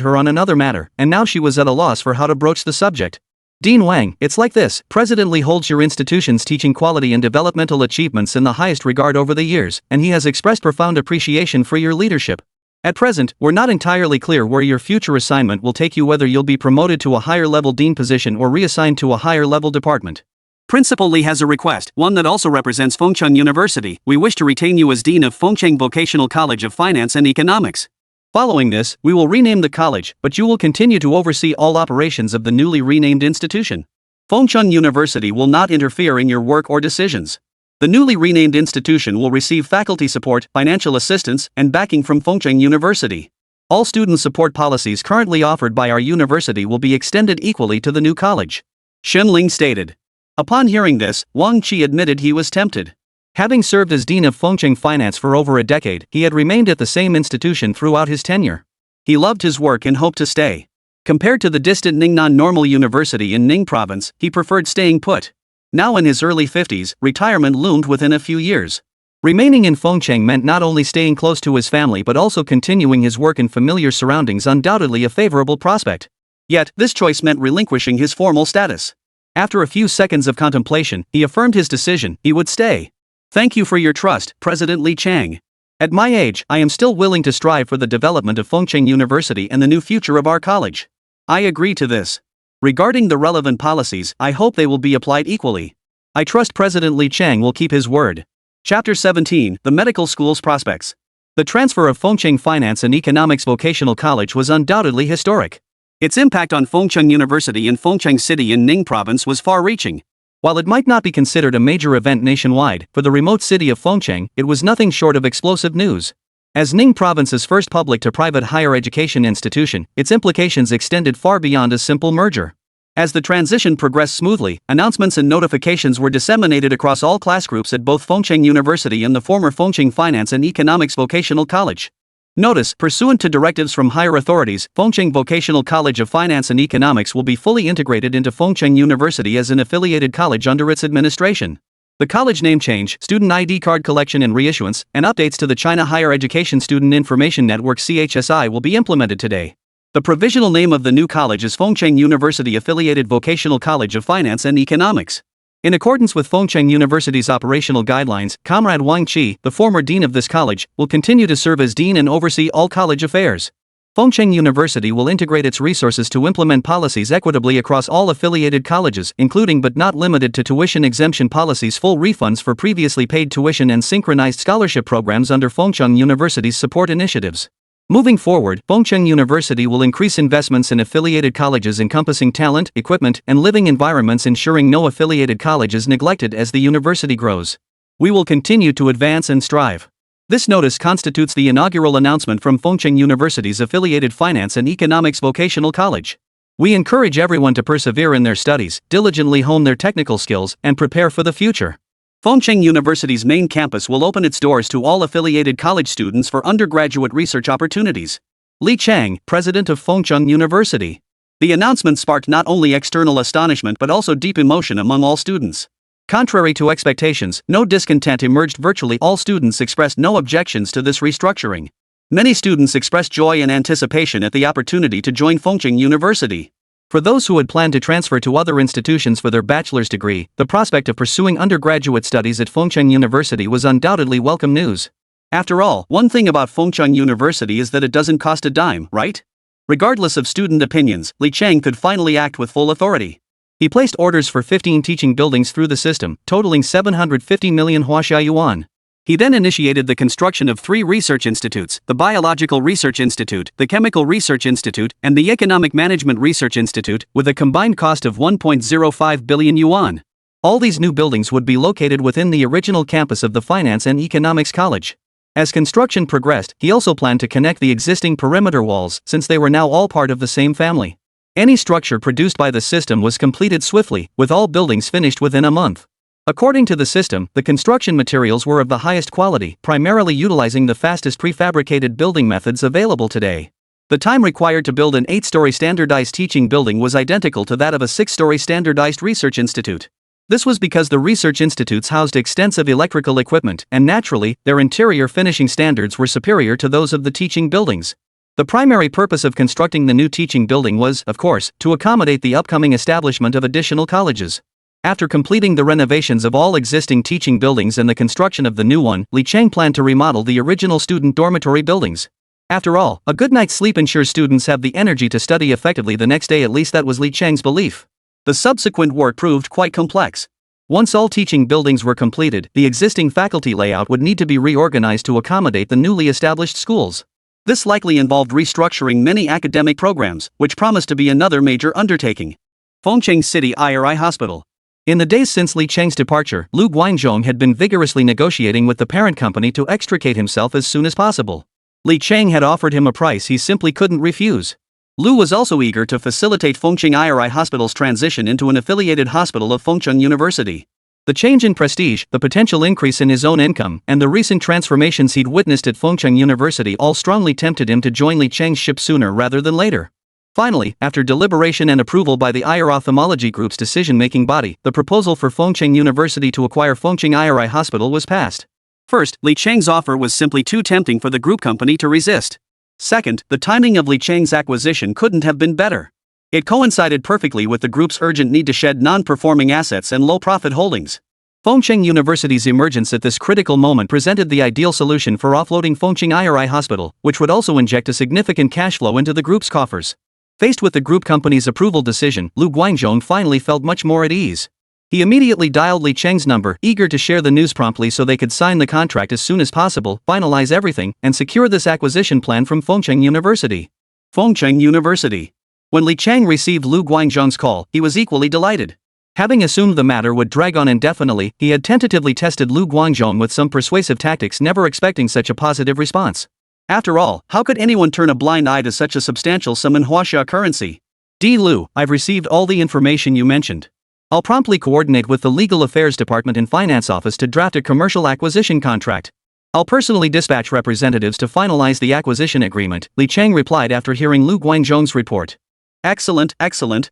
her on another matter, and now she was at a loss for how to broach the subject. "Dean Wang, it's like this. President Li holds your institution's teaching quality and developmental achievements in the highest regard over the years, and he has expressed profound appreciation for your leadership. At present, we're not entirely clear where your future assignment will take you, whether you'll be promoted to a higher level dean position or reassigned to a higher level department. Principal Lee has a request, one that also represents Fengcheng University. We wish to retain you as Dean of Fengcheng Vocational College of Finance and Economics. Following this, we will rename the college, but you will continue to oversee all operations of the newly renamed institution. Fengcheng University will not interfere in your work or decisions. The newly renamed institution will receive faculty support, financial assistance, and backing from Fengcheng University. All student support policies currently offered by our university will be extended equally to the new college. Shen Ling stated. Upon hearing this, Wang Qi admitted he was tempted. Having served as Dean of Fengcheng Finance for over a decade, he had remained at the same institution throughout his tenure. He loved his work and hoped to stay. Compared to the distant Ningnan Normal University in Ning Province, he preferred staying put. Now in his early 50s, retirement loomed within a few years. Remaining in Fengcheng meant not only staying close to his family but also continuing his work in familiar surroundings, undoubtedly a favorable prospect. Yet, this choice meant relinquishing his formal status. After a few seconds of contemplation, he affirmed his decision: he would stay. Thank you for your trust, President Li Chang. At my age, I am still willing to strive for the development of Fengcheng University and the new future of our college. I agree to this. Regarding the relevant policies, I hope they will be applied equally. I trust President Li Chang will keep his word. Chapter 17, The Medical School's Prospects. The transfer of Fengcheng Finance and Economics Vocational College was undoubtedly historic. Its impact on Fengcheng University and Fengcheng City in Ning Province was far-reaching. While it might not be considered a major event nationwide, for the remote city of Fengcheng, it was nothing short of explosive news. As Ning Province's first public-to-private higher education institution, its implications extended far beyond a simple merger. As the transition progressed smoothly, announcements and notifications were disseminated across all class groups at both Fengcheng University and the former Fengcheng Finance and Economics Vocational College. Notice, pursuant to directives from higher authorities, Fengcheng Vocational College of Finance and Economics will be fully integrated into Fengcheng University as an affiliated college under its administration. The college name change, student ID card collection and reissuance, and updates to the China Higher Education Student Information Network (CHSI) will be implemented today. The provisional name of the new college is Fengcheng University Affiliated Vocational College of Finance and Economics. In accordance with Fengcheng University's operational guidelines, Comrade Wang Qi, the former dean of this college, will continue to serve as dean and oversee all college affairs. Fengcheng University will integrate its resources to implement policies equitably across all affiliated colleges, including but not limited to tuition exemption policies, full refunds for previously paid tuition, and synchronized scholarship programs under Fengcheng University's support initiatives. Moving forward, Fengcheng University will increase investments in affiliated colleges encompassing talent, equipment, and living environments, ensuring no affiliated college is neglected as the university grows. We will continue to advance and strive. This notice constitutes the inaugural announcement from Fengcheng University's affiliated Finance and Economics Vocational College. We encourage everyone to persevere in their studies, diligently hone their technical skills, and prepare for the future. Fengcheng University's main campus will open its doors to all affiliated college students for undergraduate research opportunities. Li Chang, president of Fengcheng University. The announcement sparked not only external astonishment but also deep emotion among all students. Contrary to expectations, no discontent emerged. Virtually all students expressed no objections to this restructuring. Many students expressed joy and anticipation at the opportunity to join Fengcheng University. For those who had planned to transfer to other institutions for their bachelor's degree, the prospect of pursuing undergraduate studies at Fengcheng University was undoubtedly welcome news. After all, one thing about Fengcheng University is that it doesn't cost a dime, right? Regardless of student opinions, Li Chang could finally act with full authority. He placed orders for 15 teaching buildings through the system, totaling 750 million yuan. He then initiated the construction of 3 research institutes: the Biological Research Institute, the Chemical Research Institute, and the Economic Management Research Institute, with a combined cost of 1.05 billion yuan. All these new buildings would be located within the original campus of the Finance and Economics College. As construction progressed, he also planned to connect the existing perimeter walls, since they were now all part of the same family. Any structure produced by the system was completed swiftly, with all buildings finished within a month. According to the system, the construction materials were of the highest quality, primarily utilizing the fastest prefabricated building methods available today. The time required to build an 8-story standardized teaching building was identical to that of a 6-story standardized research institute. This was because the research institutes housed extensive electrical equipment, and naturally, their interior finishing standards were superior to those of the teaching buildings. The primary purpose of constructing the new teaching building was, of course, to accommodate the upcoming establishment of additional colleges. After completing the renovations of all existing teaching buildings and the construction of the new one, Li Chang planned to remodel the original student dormitory buildings. After all, a good night's sleep ensures students have the energy to study effectively the next day, at least that was Li Cheng's belief. The subsequent work proved quite complex. Once all teaching buildings were completed, the existing faculty layout would need to be reorganized to accommodate the newly established schools. This likely involved restructuring many academic programs, which promised to be another major undertaking. Fengcheng City IRI Hospital. In the days since Li Cheng's departure, Lu Guangzhong had been vigorously negotiating with the parent company to extricate himself as soon as possible. Li Cheng had offered him a price he simply couldn't refuse. Lu was also eager to facilitate Fengcheng IRI Hospital's transition into an affiliated hospital of Fengcheng University. The change in prestige, the potential increase in his own income, and the recent transformations he'd witnessed at Fengcheng University all strongly tempted him to join Li Cheng's ship sooner rather than later. Finally, after deliberation and approval by the IR Ophthalmology Group's decision-making body, the proposal for Fengcheng University to acquire Fengcheng IRI Hospital was passed. First, Li Cheng's offer was simply too tempting for the group company to resist. Second, the timing of Li Cheng's acquisition couldn't have been better. It coincided perfectly with the group's urgent need to shed non-performing assets and low-profit holdings. Fengcheng University's emergence at this critical moment presented the ideal solution for offloading Fengcheng IRI Hospital, which would also inject a significant cash flow into the group's coffers. Faced with the group company's approval decision, Lu Guangzhong finally felt much more at ease. He immediately dialed Li Cheng's number, eager to share the news promptly so they could sign the contract as soon as possible, finalize everything, and secure this acquisition plan from Fengcheng University. Fengcheng University. When Li Cheng received Lu Guangzhong's call, he was equally delighted. Having assumed the matter would drag on indefinitely, he had tentatively tested Lu Guangzhong with some persuasive tactics, never expecting such a positive response. After all, how could anyone turn a blind eye to such a substantial sum in Manhwa currency? Lu, I've received all the information you mentioned. I'll promptly coordinate with the Legal Affairs Department and Finance Office to draft a commercial acquisition contract. I'll personally dispatch representatives to finalize the acquisition agreement, Li Cheng replied after hearing Lu Guangzhong's report. Excellent,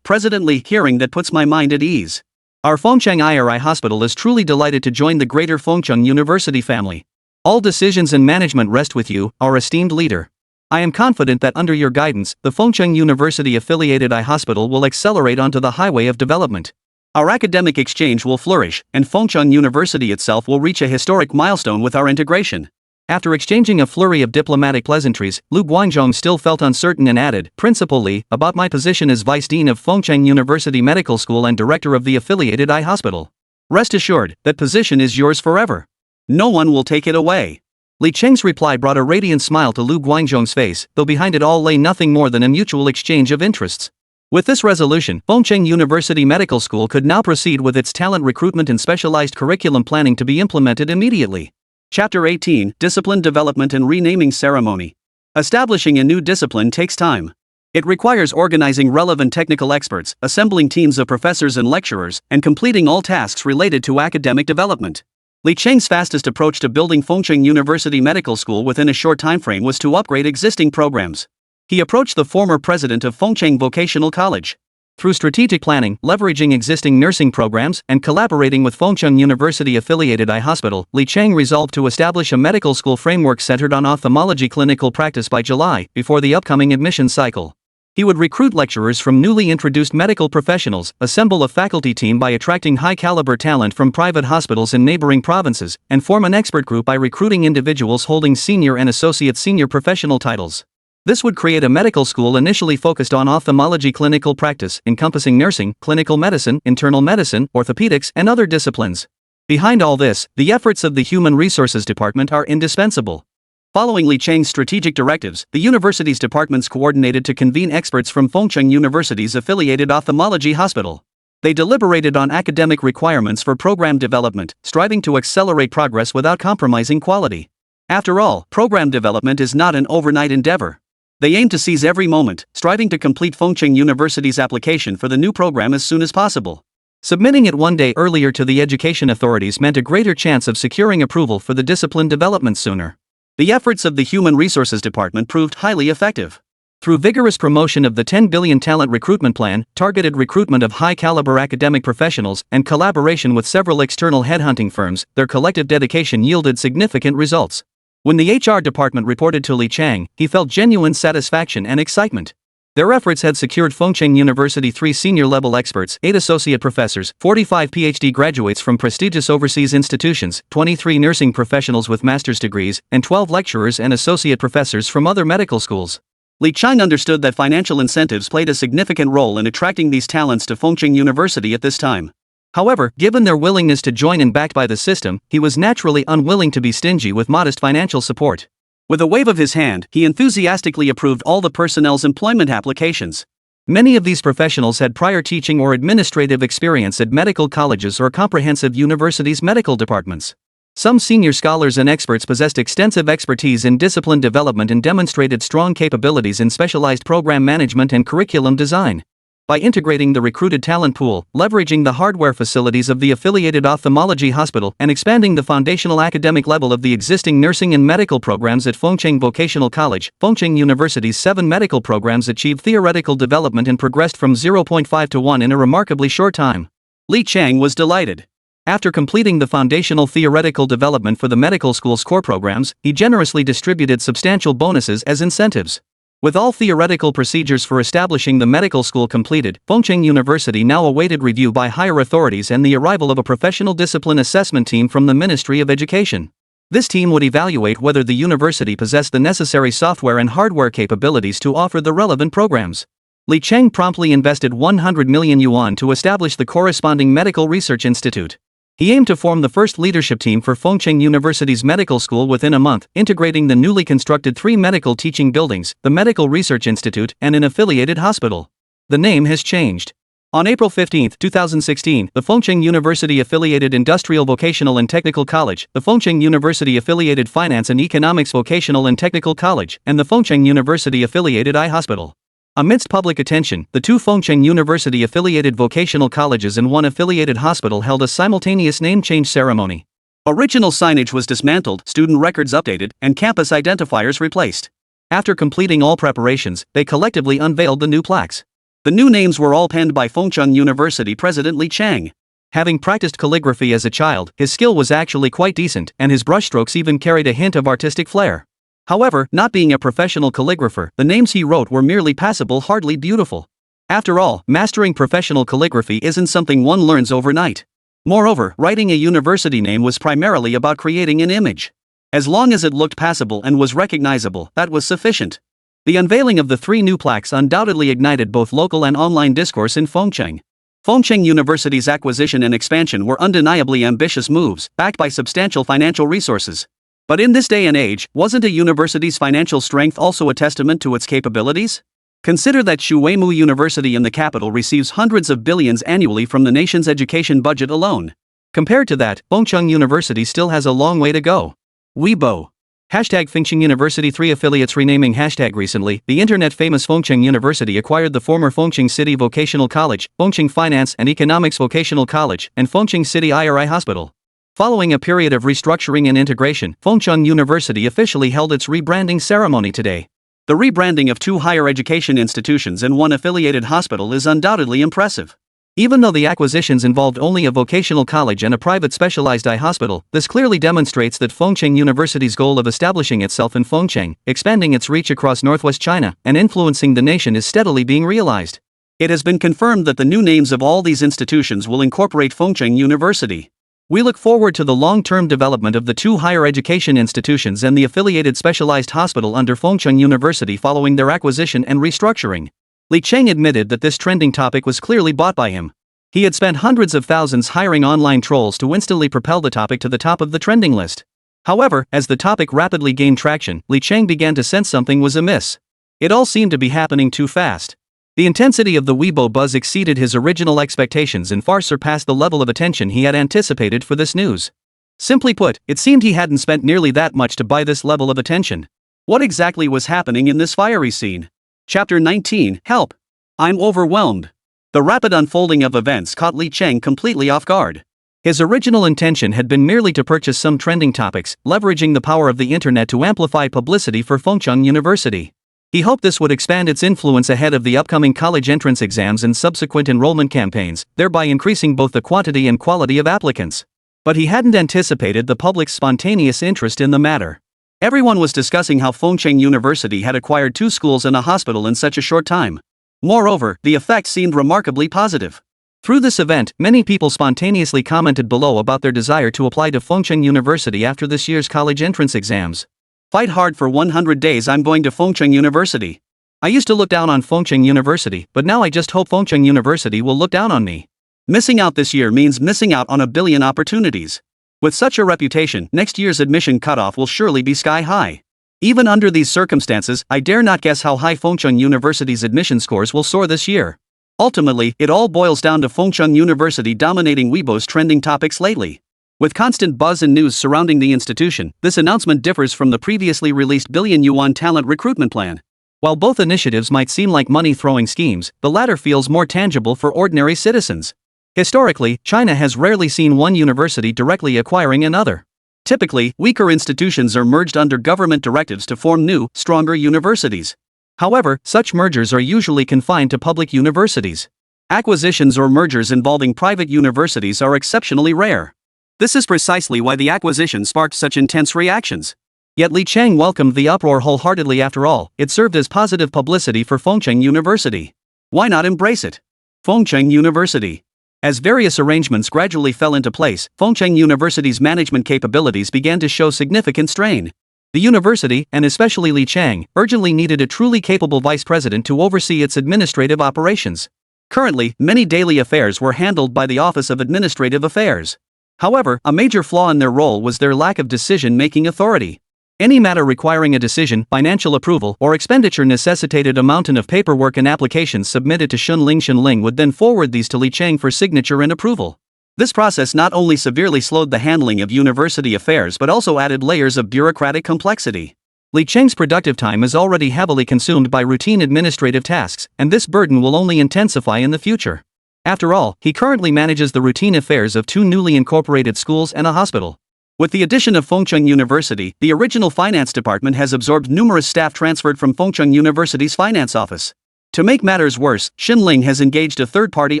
President Li, hearing that puts my mind at ease. Our Fengcheng IRI Hospital is truly delighted to join the greater Fengcheng University family. All decisions and management rest with you, our esteemed leader. I am confident that under your guidance, the Fengcheng University affiliated IRI Hospital will accelerate onto the highway of development. Our academic exchange will flourish, and Fengcheng University itself will reach a historic milestone with our integration. After exchanging a flurry of diplomatic pleasantries, Lu Guangzhong still felt uncertain and added, Principal Li, about my position as Vice Dean of Fengcheng University Medical School and Director of the affiliated IRI Hospital. Rest assured, that position is yours forever. No one will take it away. Li Cheng's reply brought a radiant smile to Lu Guangzhong's face, though behind it all lay nothing more than a mutual exchange of interests. With this resolution, Fengcheng University Medical School could now proceed with its talent recruitment and specialized curriculum planning to be implemented immediately. Chapter 18, Discipline Development and Renaming Ceremony. Establishing a new discipline takes time. It requires organizing relevant technical experts, assembling teams of professors and lecturers, and completing all tasks related to academic development. Li Cheng's fastest approach to building Fengcheng University Medical School within a short timeframe was to upgrade existing programs. He approached the former president of Fengcheng Vocational College. Through strategic planning, leveraging existing nursing programs, and collaborating with Fengcheng University-affiliated IRI Hospital, Li Cheng resolved to establish a medical school framework centered on ophthalmology clinical practice by July, before the upcoming admission cycle. He would recruit lecturers from newly introduced medical professionals, assemble a faculty team by attracting high-caliber talent from private hospitals in neighboring provinces, and form an expert group by recruiting individuals holding senior and associate senior professional titles. This would create a medical school initially focused on ophthalmology clinical practice, encompassing nursing, clinical medicine, internal medicine, orthopedics, and other disciplines. Behind all this, the efforts of the Human Resources Department are indispensable. Following Li Cheng's strategic directives, the university's departments coordinated to convene experts from Fengcheng University's affiliated ophthalmology hospital. They deliberated on academic requirements for program development, striving to accelerate progress without compromising quality. After all, program development is not an overnight endeavor. They aim to seize every moment, striving to complete Fengcheng University's application for the new program as soon as possible. Submitting it one day earlier to the education authorities meant a greater chance of securing approval for the discipline development sooner. The efforts of the Human Resources Department proved highly effective. Through vigorous promotion of the 10 billion Talent Recruitment Plan, targeted recruitment of high-caliber academic professionals, and collaboration with several external headhunting firms, their collective dedication yielded significant results. When the HR department reported to Li Cheng, he felt genuine satisfaction and excitement. Their efforts had secured Fengcheng University 3 senior-level experts, 8 associate professors, 45 Ph.D. graduates from prestigious overseas institutions, 23 nursing professionals with master's degrees, and 12 lecturers and associate professors from other medical schools. Li Cheng understood that financial incentives played a significant role in attracting these talents to Fengcheng University at this time. However, given their willingness to join and backed by the system, he was naturally unwilling to be stingy with modest financial support. With a wave of his hand, he enthusiastically approved all the personnel's employment applications. Many of these professionals had prior teaching or administrative experience at medical colleges or comprehensive universities' medical departments. Some senior scholars and experts possessed extensive expertise in discipline development and demonstrated strong capabilities in specialized program management and curriculum design. By integrating the recruited talent pool, leveraging the hardware facilities of the affiliated ophthalmology hospital, and expanding the foundational academic level of the existing nursing and medical programs at Fengcheng Vocational College, Fengcheng University's 7 medical programs achieved theoretical development and progressed from 0.5 to 1 in a remarkably short time. Li Cheng was delighted. After completing the foundational theoretical development for the medical school's core programs, he generously distributed substantial bonuses as incentives. With all theoretical procedures for establishing the medical school completed, Fengcheng University now awaited review by higher authorities and the arrival of a professional discipline assessment team from the Ministry of Education. This team would evaluate whether the university possessed the necessary software and hardware capabilities to offer the relevant programs. Li Cheng promptly invested 100 million yuan to establish the corresponding medical research institute. He aimed to form the first leadership team for Fengcheng University's medical school within a month, integrating the newly constructed 3 medical teaching buildings, the Medical Research Institute, and an affiliated hospital. The name has changed. On April 15, 2016, the Fengcheng University-affiliated Industrial Vocational and Technical College, the Fengcheng University-affiliated Finance and Economics Vocational and Technical College, and the Fengcheng University-affiliated Eye Hospital. Amidst public attention, the 2 Fengcheng University-affiliated vocational colleges and 1 affiliated hospital held a simultaneous name change ceremony. Original signage was dismantled, student records updated, and campus identifiers replaced. After completing all preparations, they collectively unveiled the new plaques. The new names were all penned by Fengcheng University President Li Cheng. Having practiced calligraphy as a child, his skill was actually quite decent, and his brushstrokes even carried a hint of artistic flair. However, not being a professional calligrapher, the names he wrote were merely passable, hardly beautiful. After all, mastering professional calligraphy isn't something one learns overnight. Moreover, writing a university name was primarily about creating an image. As long as it looked passable and was recognizable, that was sufficient. The unveiling of the 3 new plaques undoubtedly ignited both local and online discourse in Fengcheng. Fengcheng University's acquisition and expansion were undeniably ambitious moves, backed by substantial financial resources. But in this day and age, wasn't a university's financial strength also a testament to its capabilities? Consider that Shuimu University in the capital receives hundreds of billions annually from the nation's education budget alone. Compared to that, Fengcheng University still has a long way to go. Weibo. #Fengcheng University 3 affiliates renaming #recently, the internet-famous Fengcheng University acquired the former Fengcheng City Vocational College, Fengcheng Finance and Economics Vocational College, and Fengcheng City Eye Hospital. Following a period of restructuring and integration, Fengcheng University officially held its rebranding ceremony today. The rebranding of 2 higher education institutions and 1 affiliated hospital is undoubtedly impressive. Even though the acquisitions involved only a vocational college and a private specialized eye hospital, this clearly demonstrates that Fengcheng University's goal of establishing itself in Fengcheng, expanding its reach across northwest China, and influencing the nation is steadily being realized. It has been confirmed that the new names of all these institutions will incorporate Fengcheng University. We look forward to the long-term development of the 2 higher education institutions and the affiliated specialized hospital under Fengcheng University following their acquisition and restructuring. Li Cheng admitted that this trending topic was clearly bought by him. He had spent hundreds of thousands hiring online trolls to instantly propel the topic to the top of the trending list. However, as the topic rapidly gained traction, Li Cheng began to sense something was amiss. It all seemed to be happening too fast. The intensity of the Weibo buzz exceeded his original expectations and far surpassed the level of attention he had anticipated for this news. Simply put, it seemed he hadn't spent nearly that much to buy this level of attention. What exactly was happening in this fiery scene? Chapter 19, Help! I'm overwhelmed. The rapid unfolding of events caught Li Cheng completely off guard. His original intention had been merely to purchase some trending topics, leveraging the power of the internet to amplify publicity for Fengcheng University. He hoped this would expand its influence ahead of the upcoming college entrance exams and subsequent enrollment campaigns, thereby increasing both the quantity and quality of applicants. But he hadn't anticipated the public's spontaneous interest in the matter. Everyone was discussing how Fengcheng University had acquired 2 schools and a hospital in such a short time. Moreover, the effect seemed remarkably positive. Through this event, many people spontaneously commented below about their desire to apply to Fengcheng University after this year's college entrance exams. Fight hard for 100 days. I'm going to Fengcheng University. I used to look down on Fengcheng University, but now I just hope Fengcheng University will look down on me. Missing out this year means missing out on a billion opportunities. With such a reputation, next year's admission cutoff will surely be sky high. Even under these circumstances, I dare not guess how high Fengcheng University's admission scores will soar this year. Ultimately, it all boils down to Fengcheng University dominating Weibo's trending topics lately. With constant buzz and news surrounding the institution, this announcement differs from the previously released billion-yuan Talent Recruitment Plan. While both initiatives might seem like money-throwing schemes, the latter feels more tangible for ordinary citizens. Historically, China has rarely seen one university directly acquiring another. Typically, weaker institutions are merged under government directives to form new, stronger universities. However, such mergers are usually confined to public universities. Acquisitions or mergers involving private universities are exceptionally rare. This is precisely why the acquisition sparked such intense reactions. Yet Li Chang welcomed the uproar wholeheartedly. After all, it served as positive publicity for Fengcheng University. Why not embrace it? Fengcheng University. As various arrangements gradually fell into place, Fengcheng University's management capabilities began to show significant strain. The university, and especially Li Chang, urgently needed a truly capable vice president to oversee its administrative operations. Currently, many daily affairs were handled by the Office of Administrative Affairs. However, a major flaw in their role was their lack of decision-making authority. Any matter requiring a decision, financial approval, or expenditure necessitated a mountain of paperwork and applications submitted to Xunling would then forward these to Li Chang for signature and approval. This process not only severely slowed the handling of university affairs but also added layers of bureaucratic complexity. Li Chang's productive time is already heavily consumed by routine administrative tasks, and this burden will only intensify in the future. After all, he currently manages the routine affairs of 2 newly incorporated schools and a hospital. With the addition of Fengcheng University, the original finance department has absorbed numerous staff transferred from Fengcheng University's finance office. To make matters worse, Xunling has engaged a third-party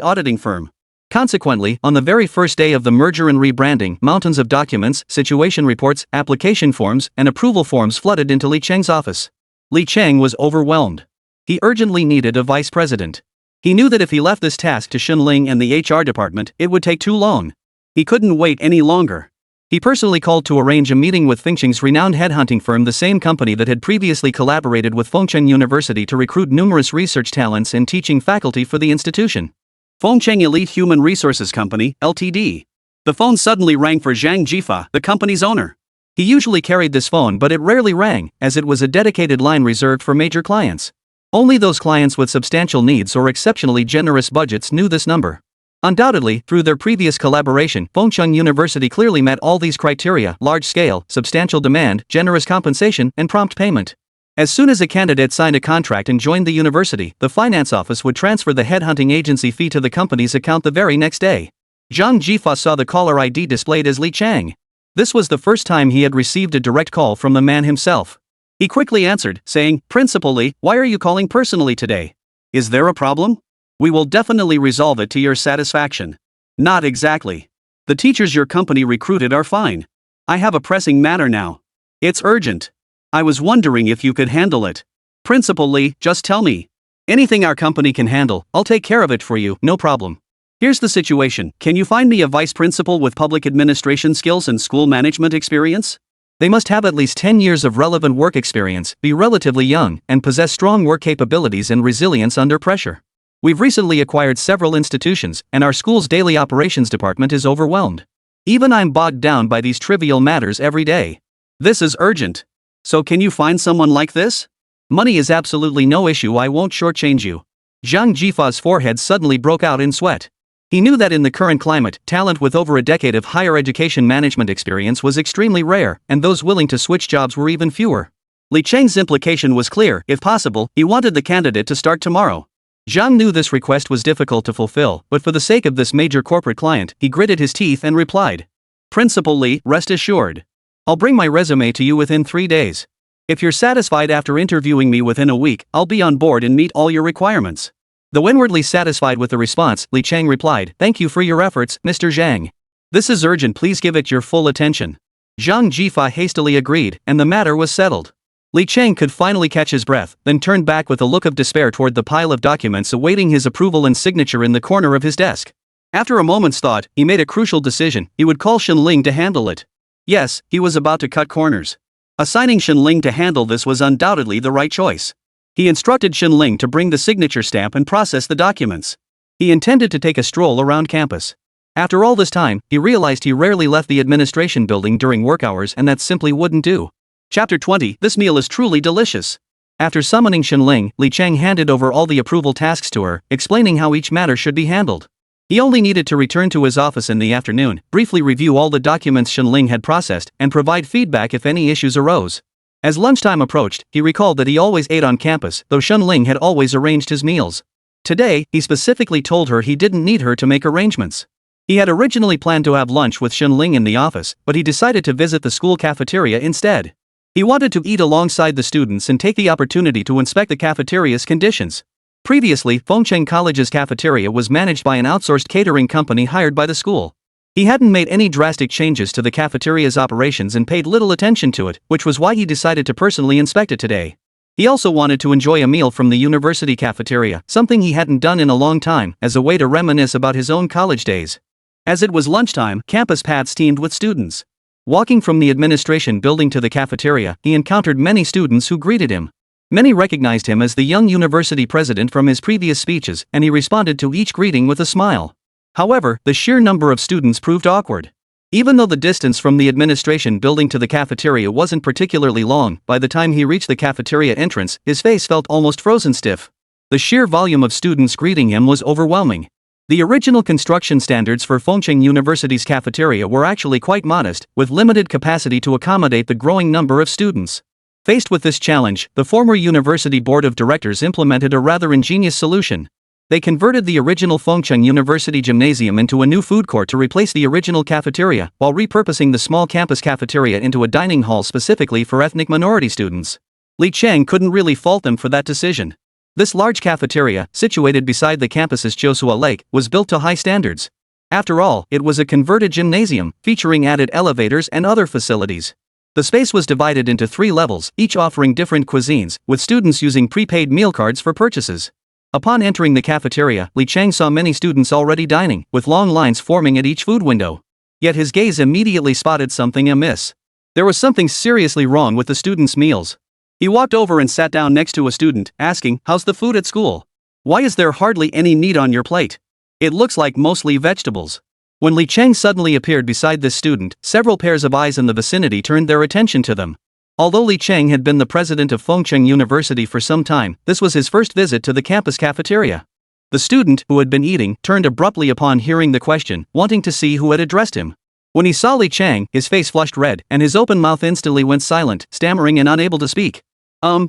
auditing firm. Consequently, on the very first day of the merger and rebranding, mountains of documents, situation reports, application forms, and approval forms flooded into Li Chang's office. Li Chang was overwhelmed. He urgently needed a vice president. He knew that if he left this task to Xunling and the HR department, it would take too long. He couldn't wait any longer. He personally called to arrange a meeting with Fengcheng's renowned headhunting firm, the same company that had previously collaborated with Fengcheng University to recruit numerous research talents and teaching faculty for the institution. Fengcheng Elite Human Resources Company, Ltd. The phone suddenly rang for Zhang Jifa, the company's owner. He usually carried this phone, but it rarely rang, as it was a dedicated line reserved for major clients. Only those clients with substantial needs or exceptionally generous budgets knew this number. Undoubtedly, through their previous collaboration, Fengcheng University clearly met all these criteria: large scale, substantial demand, generous compensation, and prompt payment. As soon as a candidate signed a contract and joined the university, the finance office would transfer the headhunting agency fee to the company's account the very next day. Zhang Jifa saw the caller ID displayed as Li Chang. This was the first time he had received a direct call from the man himself. He quickly answered, saying, "Principal Li, why are you calling personally today? Is there a problem? We will definitely resolve it to your satisfaction." "Not exactly. The teachers your company recruited are fine. I have a pressing matter now. It's urgent. I was wondering if you could handle it." "Principal Li, just tell me. Anything our company can handle, I'll take care of it for you, no problem. Here's the situation: can you find me a vice principal with public administration skills and school management experience? They must have at least 10 years of relevant work experience, be relatively young, and possess strong work capabilities and resilience under pressure. We've recently acquired several institutions, and our school's daily operations department is overwhelmed. Even I'm bogged down by these trivial matters every day. This is urgent. So can you find someone like this? Money is absolutely no issue, I won't shortchange you." Zhang Jifa's forehead suddenly broke out in sweat. He knew that in the current climate, talent with over a decade of higher education management experience was extremely rare, and those willing to switch jobs were even fewer. Li Chang's implication was clear: if possible, he wanted the candidate to start tomorrow. Zhang knew this request was difficult to fulfill, but for the sake of this major corporate client, he gritted his teeth and replied, "Principal Li, rest assured. I'll bring my resume to you within 3 days. If you're satisfied after interviewing me within a week, I'll be on board and meet all your requirements." Though inwardly satisfied with the response, Li Chang replied, "Thank you for your efforts, Mr. Zhang. This is urgent, please give it your full attention." Zhang Jifa hastily agreed, and the matter was settled. Li Chang could finally catch his breath, then turned back with a look of despair toward the pile of documents awaiting his approval and signature in the corner of his desk. After a moment's thought, he made a crucial decision. He would call Shen Ling to handle it. Yes, he was about to cut corners. Assigning Shen Ling to handle this was undoubtedly the right choice. He instructed Shen Ling to bring the signature stamp and process the documents. He intended to take a stroll around campus. After all this time, he realized he rarely left the administration building during work hours, and that simply wouldn't do. Chapter 20. This meal is truly delicious. After summoning Shen Ling, Li Chang handed over all the approval tasks to her, explaining how each matter should be handled. He only needed to return to his office in the afternoon, briefly review all the documents Shen Ling had processed, and provide feedback if any issues arose. As lunchtime approached, he recalled that he always ate on campus, though Shen Ling had always arranged his meals. Today, he specifically told her he didn't need her to make arrangements. He had originally planned to have lunch with Shen Ling in the office, but he decided to visit the school cafeteria instead. He wanted to eat alongside the students and take the opportunity to inspect the cafeteria's conditions. Previously, Fengcheng College's cafeteria was managed by an outsourced catering company hired by the school. He hadn't made any drastic changes to the cafeteria's operations and paid little attention to it, which was why he decided to personally inspect it today. He also wanted to enjoy a meal from the university cafeteria, something he hadn't done in a long time, as a way to reminisce about his own college days. As it was lunchtime, campus paths teemed with students. Walking from the administration building to the cafeteria, he encountered many students who greeted him. Many recognized him as the young university president from his previous speeches, and he responded to each greeting with a smile. However, the sheer number of students proved awkward. Even though the distance from the administration building to the cafeteria wasn't particularly long, by the time he reached the cafeteria entrance, his face felt almost frozen stiff. The sheer volume of students greeting him was overwhelming. The original construction standards for Fengcheng University's cafeteria were actually quite modest, with limited capacity to accommodate the growing number of students. Faced with this challenge, the former university board of directors implemented a rather ingenious solution. They converted the original Fengcheng University gymnasium into a new food court to replace the original cafeteria, while repurposing the small campus cafeteria into a dining hall specifically for ethnic minority students. Li Chang couldn't really fault them for that decision. This large cafeteria, situated beside the campus's Jiusua Lake, was built to high standards. After all, it was a converted gymnasium, featuring added elevators and other facilities. The space was divided into 3 levels, each offering different cuisines, with students using prepaid meal cards for purchases. Upon entering the cafeteria, Li Chang saw many students already dining, with long lines forming at each food window. Yet his gaze immediately spotted something amiss. There was something seriously wrong with the students' meals. He walked over and sat down next to a student, asking, "How's the food at school? Why is there hardly any meat on your plate? It looks like mostly vegetables." When Li Chang suddenly appeared beside this student, several pairs of eyes in the vicinity turned their attention to them. Although Li Chang had been the president of Fengcheng University for some time, this was his first visit to the campus cafeteria. The student, who had been eating, turned abruptly upon hearing the question, wanting to see who had addressed him. When he saw Li Chang, his face flushed red, and his open mouth instantly went silent, stammering and unable to speak.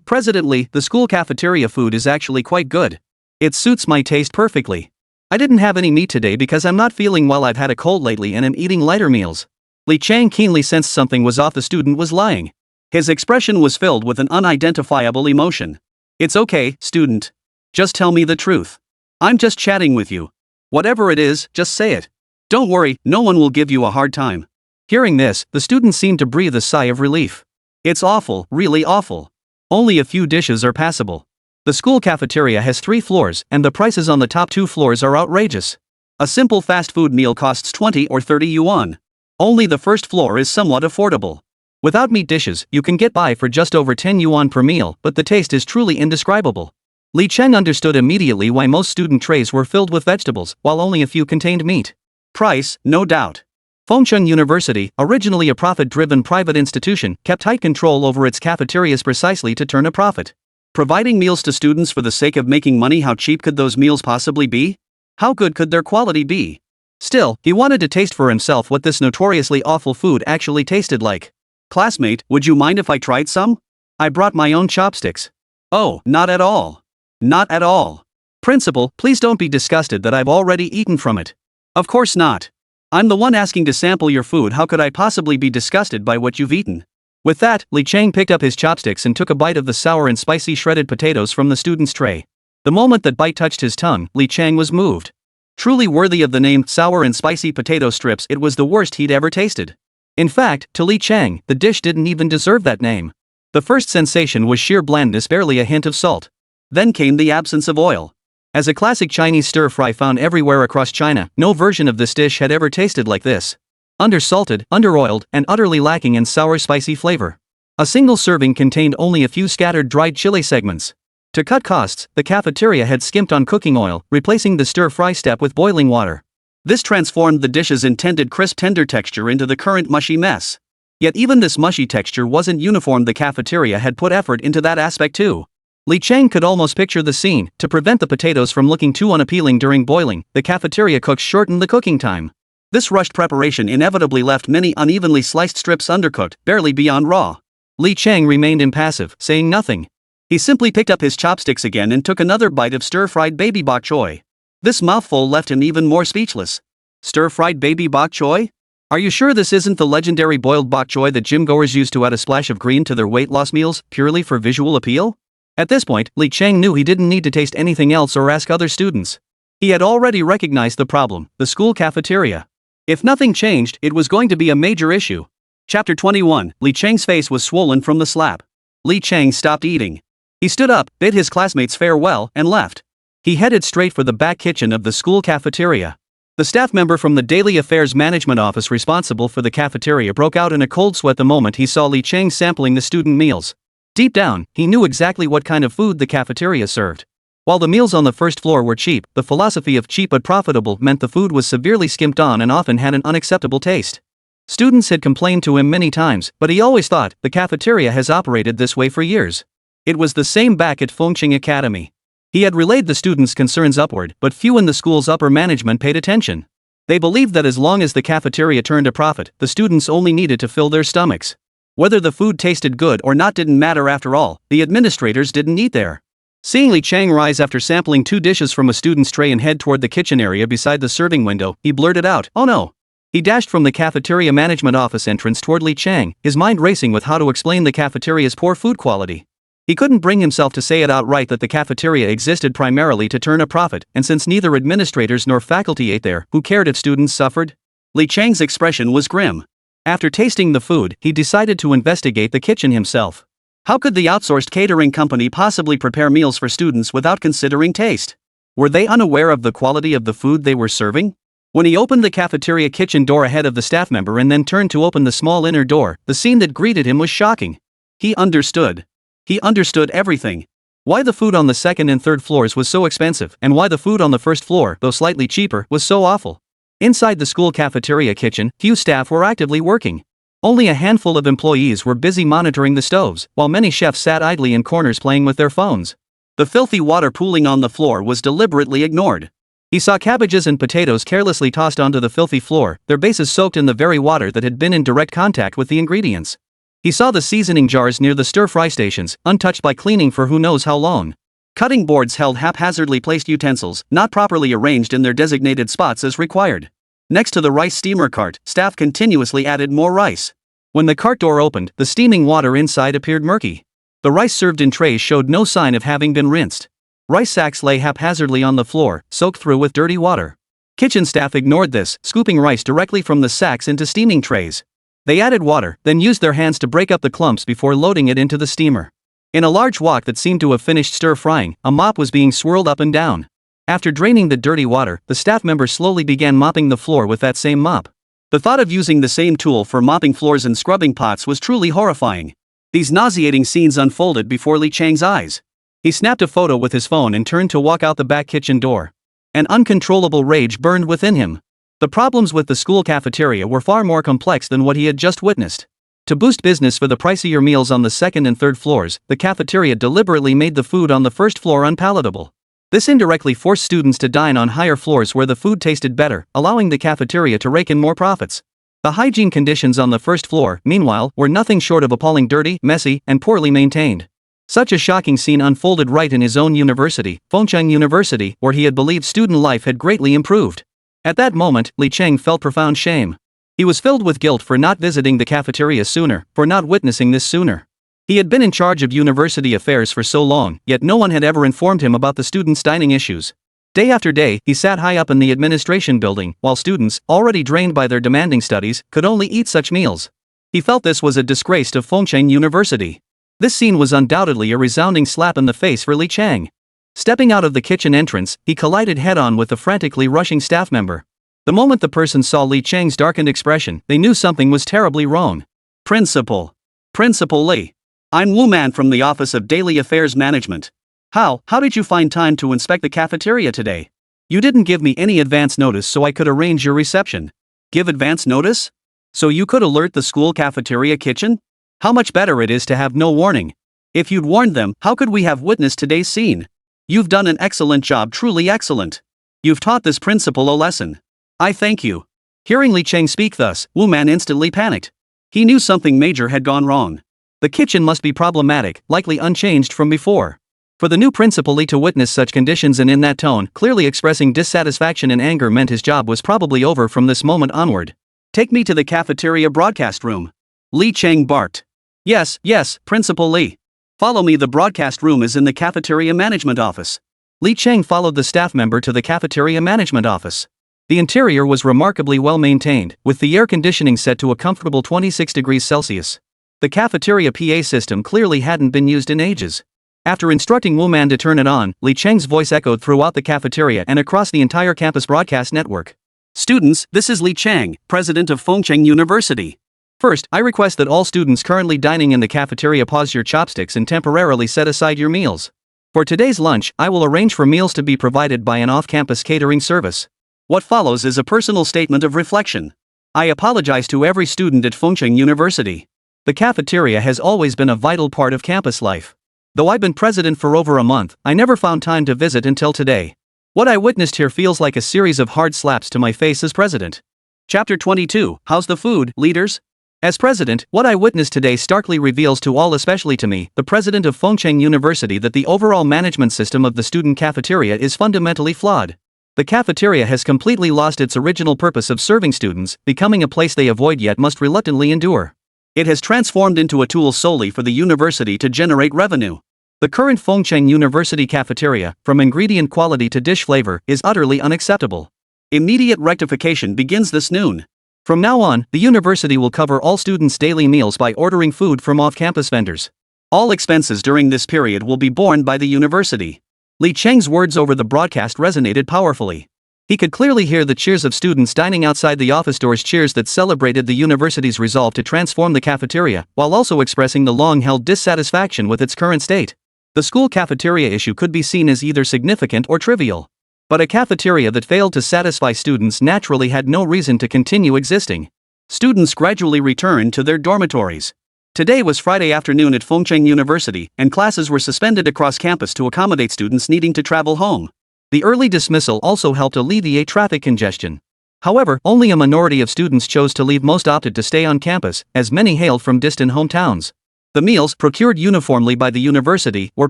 President Li, the school cafeteria food is actually quite good. It suits my taste perfectly. I didn't have any meat today because I'm not feeling well. I've had a cold lately and am eating lighter meals. Li Chang keenly sensed something was off. The student was lying. His expression was filled with an unidentifiable emotion. "It's okay, student. Just tell me the truth. I'm just chatting with you. Whatever it is, just say it. Don't worry, no one will give you a hard time." Hearing this, the student seemed to breathe a sigh of relief. "It's awful, really awful. Only a few dishes are passable. The school cafeteria has 3 floors, and the prices on the top 2 floors are outrageous. A simple fast food meal costs 20 or 30 yuan. Only the first floor is somewhat affordable. Without meat dishes, you can get by for just over 10 yuan per meal, but the taste is truly indescribable." Li Chang understood immediately why most student trays were filled with vegetables, while only a few contained meat. Price, no doubt. Fengcheng University, originally a profit-driven private institution, kept tight control over its cafeterias precisely to turn a profit. Providing meals to students for the sake of making money, how cheap could those meals possibly be? How good could their quality be? Still, he wanted to taste for himself what this notoriously awful food actually tasted like. "Classmate, would you mind if I tried some? I brought my own chopsticks." "Oh, not at all. Not at all. Principal, please don't be disgusted that I've already eaten from it. Of course not. I'm the one asking to sample your food. How could I possibly be disgusted by what you've eaten?" With that, Li Chang picked up his chopsticks and took a bite of the sour and spicy shredded potatoes from the student's tray. The moment that bite touched his tongue, Li Chang was moved. Truly worthy of the name sour and spicy potato strips, it was the worst he'd ever tasted. In fact, to Li Chang, the dish didn't even deserve that name. The first sensation was sheer blandness, barely a hint of salt. Then came the absence of oil. As a classic Chinese stir-fry found everywhere across China, no version of this dish had ever tasted like this. Undersalted, underoiled, and utterly lacking in sour spicy flavor. A single serving contained only a few scattered dried chili segments. To cut costs, the cafeteria had skimped on cooking oil, replacing the stir-fry step with boiling water. This transformed the dish's intended crisp tender texture into the current mushy mess. Yet even this mushy texture wasn't uniform. The cafeteria had put effort into that aspect too. Li Cheng could almost picture the scene. To prevent the potatoes from looking too unappealing during boiling, the cafeteria cooks shortened the cooking time. This rushed preparation inevitably left many unevenly sliced strips undercooked, barely beyond raw. Li Cheng remained impassive, saying nothing. He simply picked up his chopsticks again and took another bite of stir-fried baby bok choy. This mouthful left him even more speechless. Stir-fried baby bok choy? Are you sure this isn't the legendary boiled bok choy that gym goers use to add a splash of green to their weight loss meals, purely for visual appeal? At this point, Li Cheng knew he didn't need to taste anything else or ask other students. He had already recognized the problem, the school cafeteria. If nothing changed, it was going to be a major issue. Chapter 21. Li Cheng's face was swollen from the slap. Li Cheng stopped eating. He stood up, bid his classmates farewell, and left. He headed straight for the back kitchen of the school cafeteria. The staff member from the Daily Affairs Management Office responsible for the cafeteria broke out in a cold sweat the moment he saw Li Cheng sampling the student meals. Deep down, he knew exactly what kind of food the cafeteria served. While the meals on the first floor were cheap, the philosophy of cheap but profitable meant the food was severely skimped on and often had an unacceptable taste. Students had complained to him many times, but he always thought, the cafeteria has operated this way for years. It was the same back at Fengqing Academy. He had relayed the students' concerns upward, but few in the school's upper management paid attention. They believed that as long as the cafeteria turned a profit, the students only needed to fill their stomachs. Whether the food tasted good or not didn't matter after all, the administrators didn't eat there. Seeing Li Cheng rise after sampling 2 dishes from a student's tray and head toward the kitchen area beside the serving window, he blurted out, "Oh no!" He dashed from the cafeteria management office entrance toward Li Cheng, his mind racing with how to explain the cafeteria's poor food quality. He couldn't bring himself to say it outright that the cafeteria existed primarily to turn a profit, and since neither administrators nor faculty ate there, who cared if students suffered? Li Cheng's expression was grim. After tasting the food, he decided to investigate the kitchen himself. How could the outsourced catering company possibly prepare meals for students without considering taste? Were they unaware of the quality of the food they were serving? When he opened the cafeteria kitchen door ahead of the staff member and then turned to open the small inner door, the scene that greeted him was shocking. He understood. He understood everything. Why the food on the second and third floors was so expensive, and why the food on the first floor, though slightly cheaper, was so awful. Inside the school cafeteria kitchen, few staff were actively working. Only a handful of employees were busy monitoring the stoves, while many chefs sat idly in corners playing with their phones. The filthy water pooling on the floor was deliberately ignored. He saw cabbages and potatoes carelessly tossed onto the filthy floor, their bases soaked in the very water that had been in direct contact with the ingredients. He saw the seasoning jars near the stir-fry stations, untouched by cleaning for who knows how long. Cutting boards held haphazardly placed utensils, not properly arranged in their designated spots as required. Next to the rice steamer cart, staff continuously added more rice. When the cart door opened, the steaming water inside appeared murky. The rice served in trays showed no sign of having been rinsed. Rice sacks lay haphazardly on the floor, soaked through with dirty water. Kitchen staff ignored this, scooping rice directly from the sacks into steaming trays. They added water, then used their hands to break up the clumps before loading it into the steamer. In a large wok that seemed to have finished stir-frying, a mop was being swirled up and down. After draining the dirty water, the staff member slowly began mopping the floor with that same mop. The thought of using the same tool for mopping floors and scrubbing pots was truly horrifying. These nauseating scenes unfolded before Li Cheng's eyes. He snapped a photo with his phone and turned to walk out the back kitchen door. An uncontrollable rage burned within him. The problems with the school cafeteria were far more complex than what he had just witnessed. To boost business for the pricier meals on the second and third floors, the cafeteria deliberately made the food on the first floor unpalatable. This indirectly forced students to dine on higher floors where the food tasted better, allowing the cafeteria to rake in more profits. The hygiene conditions on the first floor, meanwhile, were nothing short of appalling, dirty, messy, and poorly maintained. Such a shocking scene unfolded right in his own university, Fengqing University, where he had believed student life had greatly improved. At that moment, Li Cheng felt profound shame. He was filled with guilt for not visiting the cafeteria sooner, for not witnessing this sooner. He had been in charge of university affairs for so long, yet no one had ever informed him about the students' dining issues. Day after day, he sat high up in the administration building, while students, already drained by their demanding studies, could only eat such meals. He felt this was a disgrace to Fengqing University. This scene was undoubtedly a resounding slap in the face for Li Chang. Stepping out of the kitchen entrance, he collided head-on with the frantically rushing staff member. The moment the person saw Li Chang's darkened expression, they knew something was terribly wrong. Principal Li. I'm Wu Man from the Office of Daily Affairs Management. How did you find time to inspect the cafeteria today? You didn't give me any advance notice so I could arrange your reception. Give advance notice? So you could alert the school cafeteria kitchen? How much better it is to have no warning. If you'd warned them, how could we have witnessed today's scene? You've done an excellent job, truly excellent. You've taught this principal a lesson. I thank you. Hearing Li Chang speak thus, Wu Man instantly panicked. He knew something major had gone wrong. The kitchen must be problematic, likely unchanged from before. For the new principal Li to witness such conditions and in that tone, clearly expressing dissatisfaction and anger, meant his job was probably over from this moment onward. Take me to the cafeteria broadcast room. Li Chang barked. Yes, Principal Li. Follow me, the broadcast room is in the cafeteria management office. Li Chang followed the staff member to the cafeteria management office. The interior was remarkably well maintained, with the air conditioning set to a comfortable 26 degrees Celsius. The cafeteria PA system clearly hadn't been used in ages. After instructing Wu Man to turn it on, Li Chang's voice echoed throughout the cafeteria and across the entire campus broadcast network. Students, this is Li Chang, president of Fengcheng University. First, I request that all students currently dining in the cafeteria pause your chopsticks and temporarily set aside your meals. For today's lunch, I will arrange for meals to be provided by an off-campus catering service. What follows is a personal statement of reflection. I apologize to every student at Fengcheng University. The cafeteria has always been a vital part of campus life. Though I've been president for over a month, I never found time to visit until today. What I witnessed here feels like a series of hard slaps to my face as president. Chapter 22, How's the food, leaders? As president, what I witnessed today starkly reveals to all, especially to me, the president of Fengcheng University, that the overall management system of the student cafeteria is fundamentally flawed. The cafeteria has completely lost its original purpose of serving students, becoming a place they avoid yet must reluctantly endure. It has transformed into a tool solely for the university to generate revenue. The current Fengcheng University cafeteria, from ingredient quality to dish flavor, is utterly unacceptable. Immediate rectification begins this noon. From now on, the university will cover all students' daily meals by ordering food from off-campus vendors. All expenses during this period will be borne by the university. Li Chang's words over the broadcast resonated powerfully. He could clearly hear the cheers of students dining outside the office doors, cheers that celebrated the university's resolve to transform the cafeteria, while also expressing the long-held dissatisfaction with its current state. The school cafeteria issue could be seen as either significant or trivial. But a cafeteria that failed to satisfy students naturally had no reason to continue existing. Students gradually returned to their dormitories. Today was Friday afternoon at Fengcheng University, and classes were suspended across campus to accommodate students needing to travel home. The early dismissal also helped alleviate traffic congestion. However, only a minority of students chose to leave, most opted to stay on campus, as many hailed from distant hometowns. The meals, procured uniformly by the university, were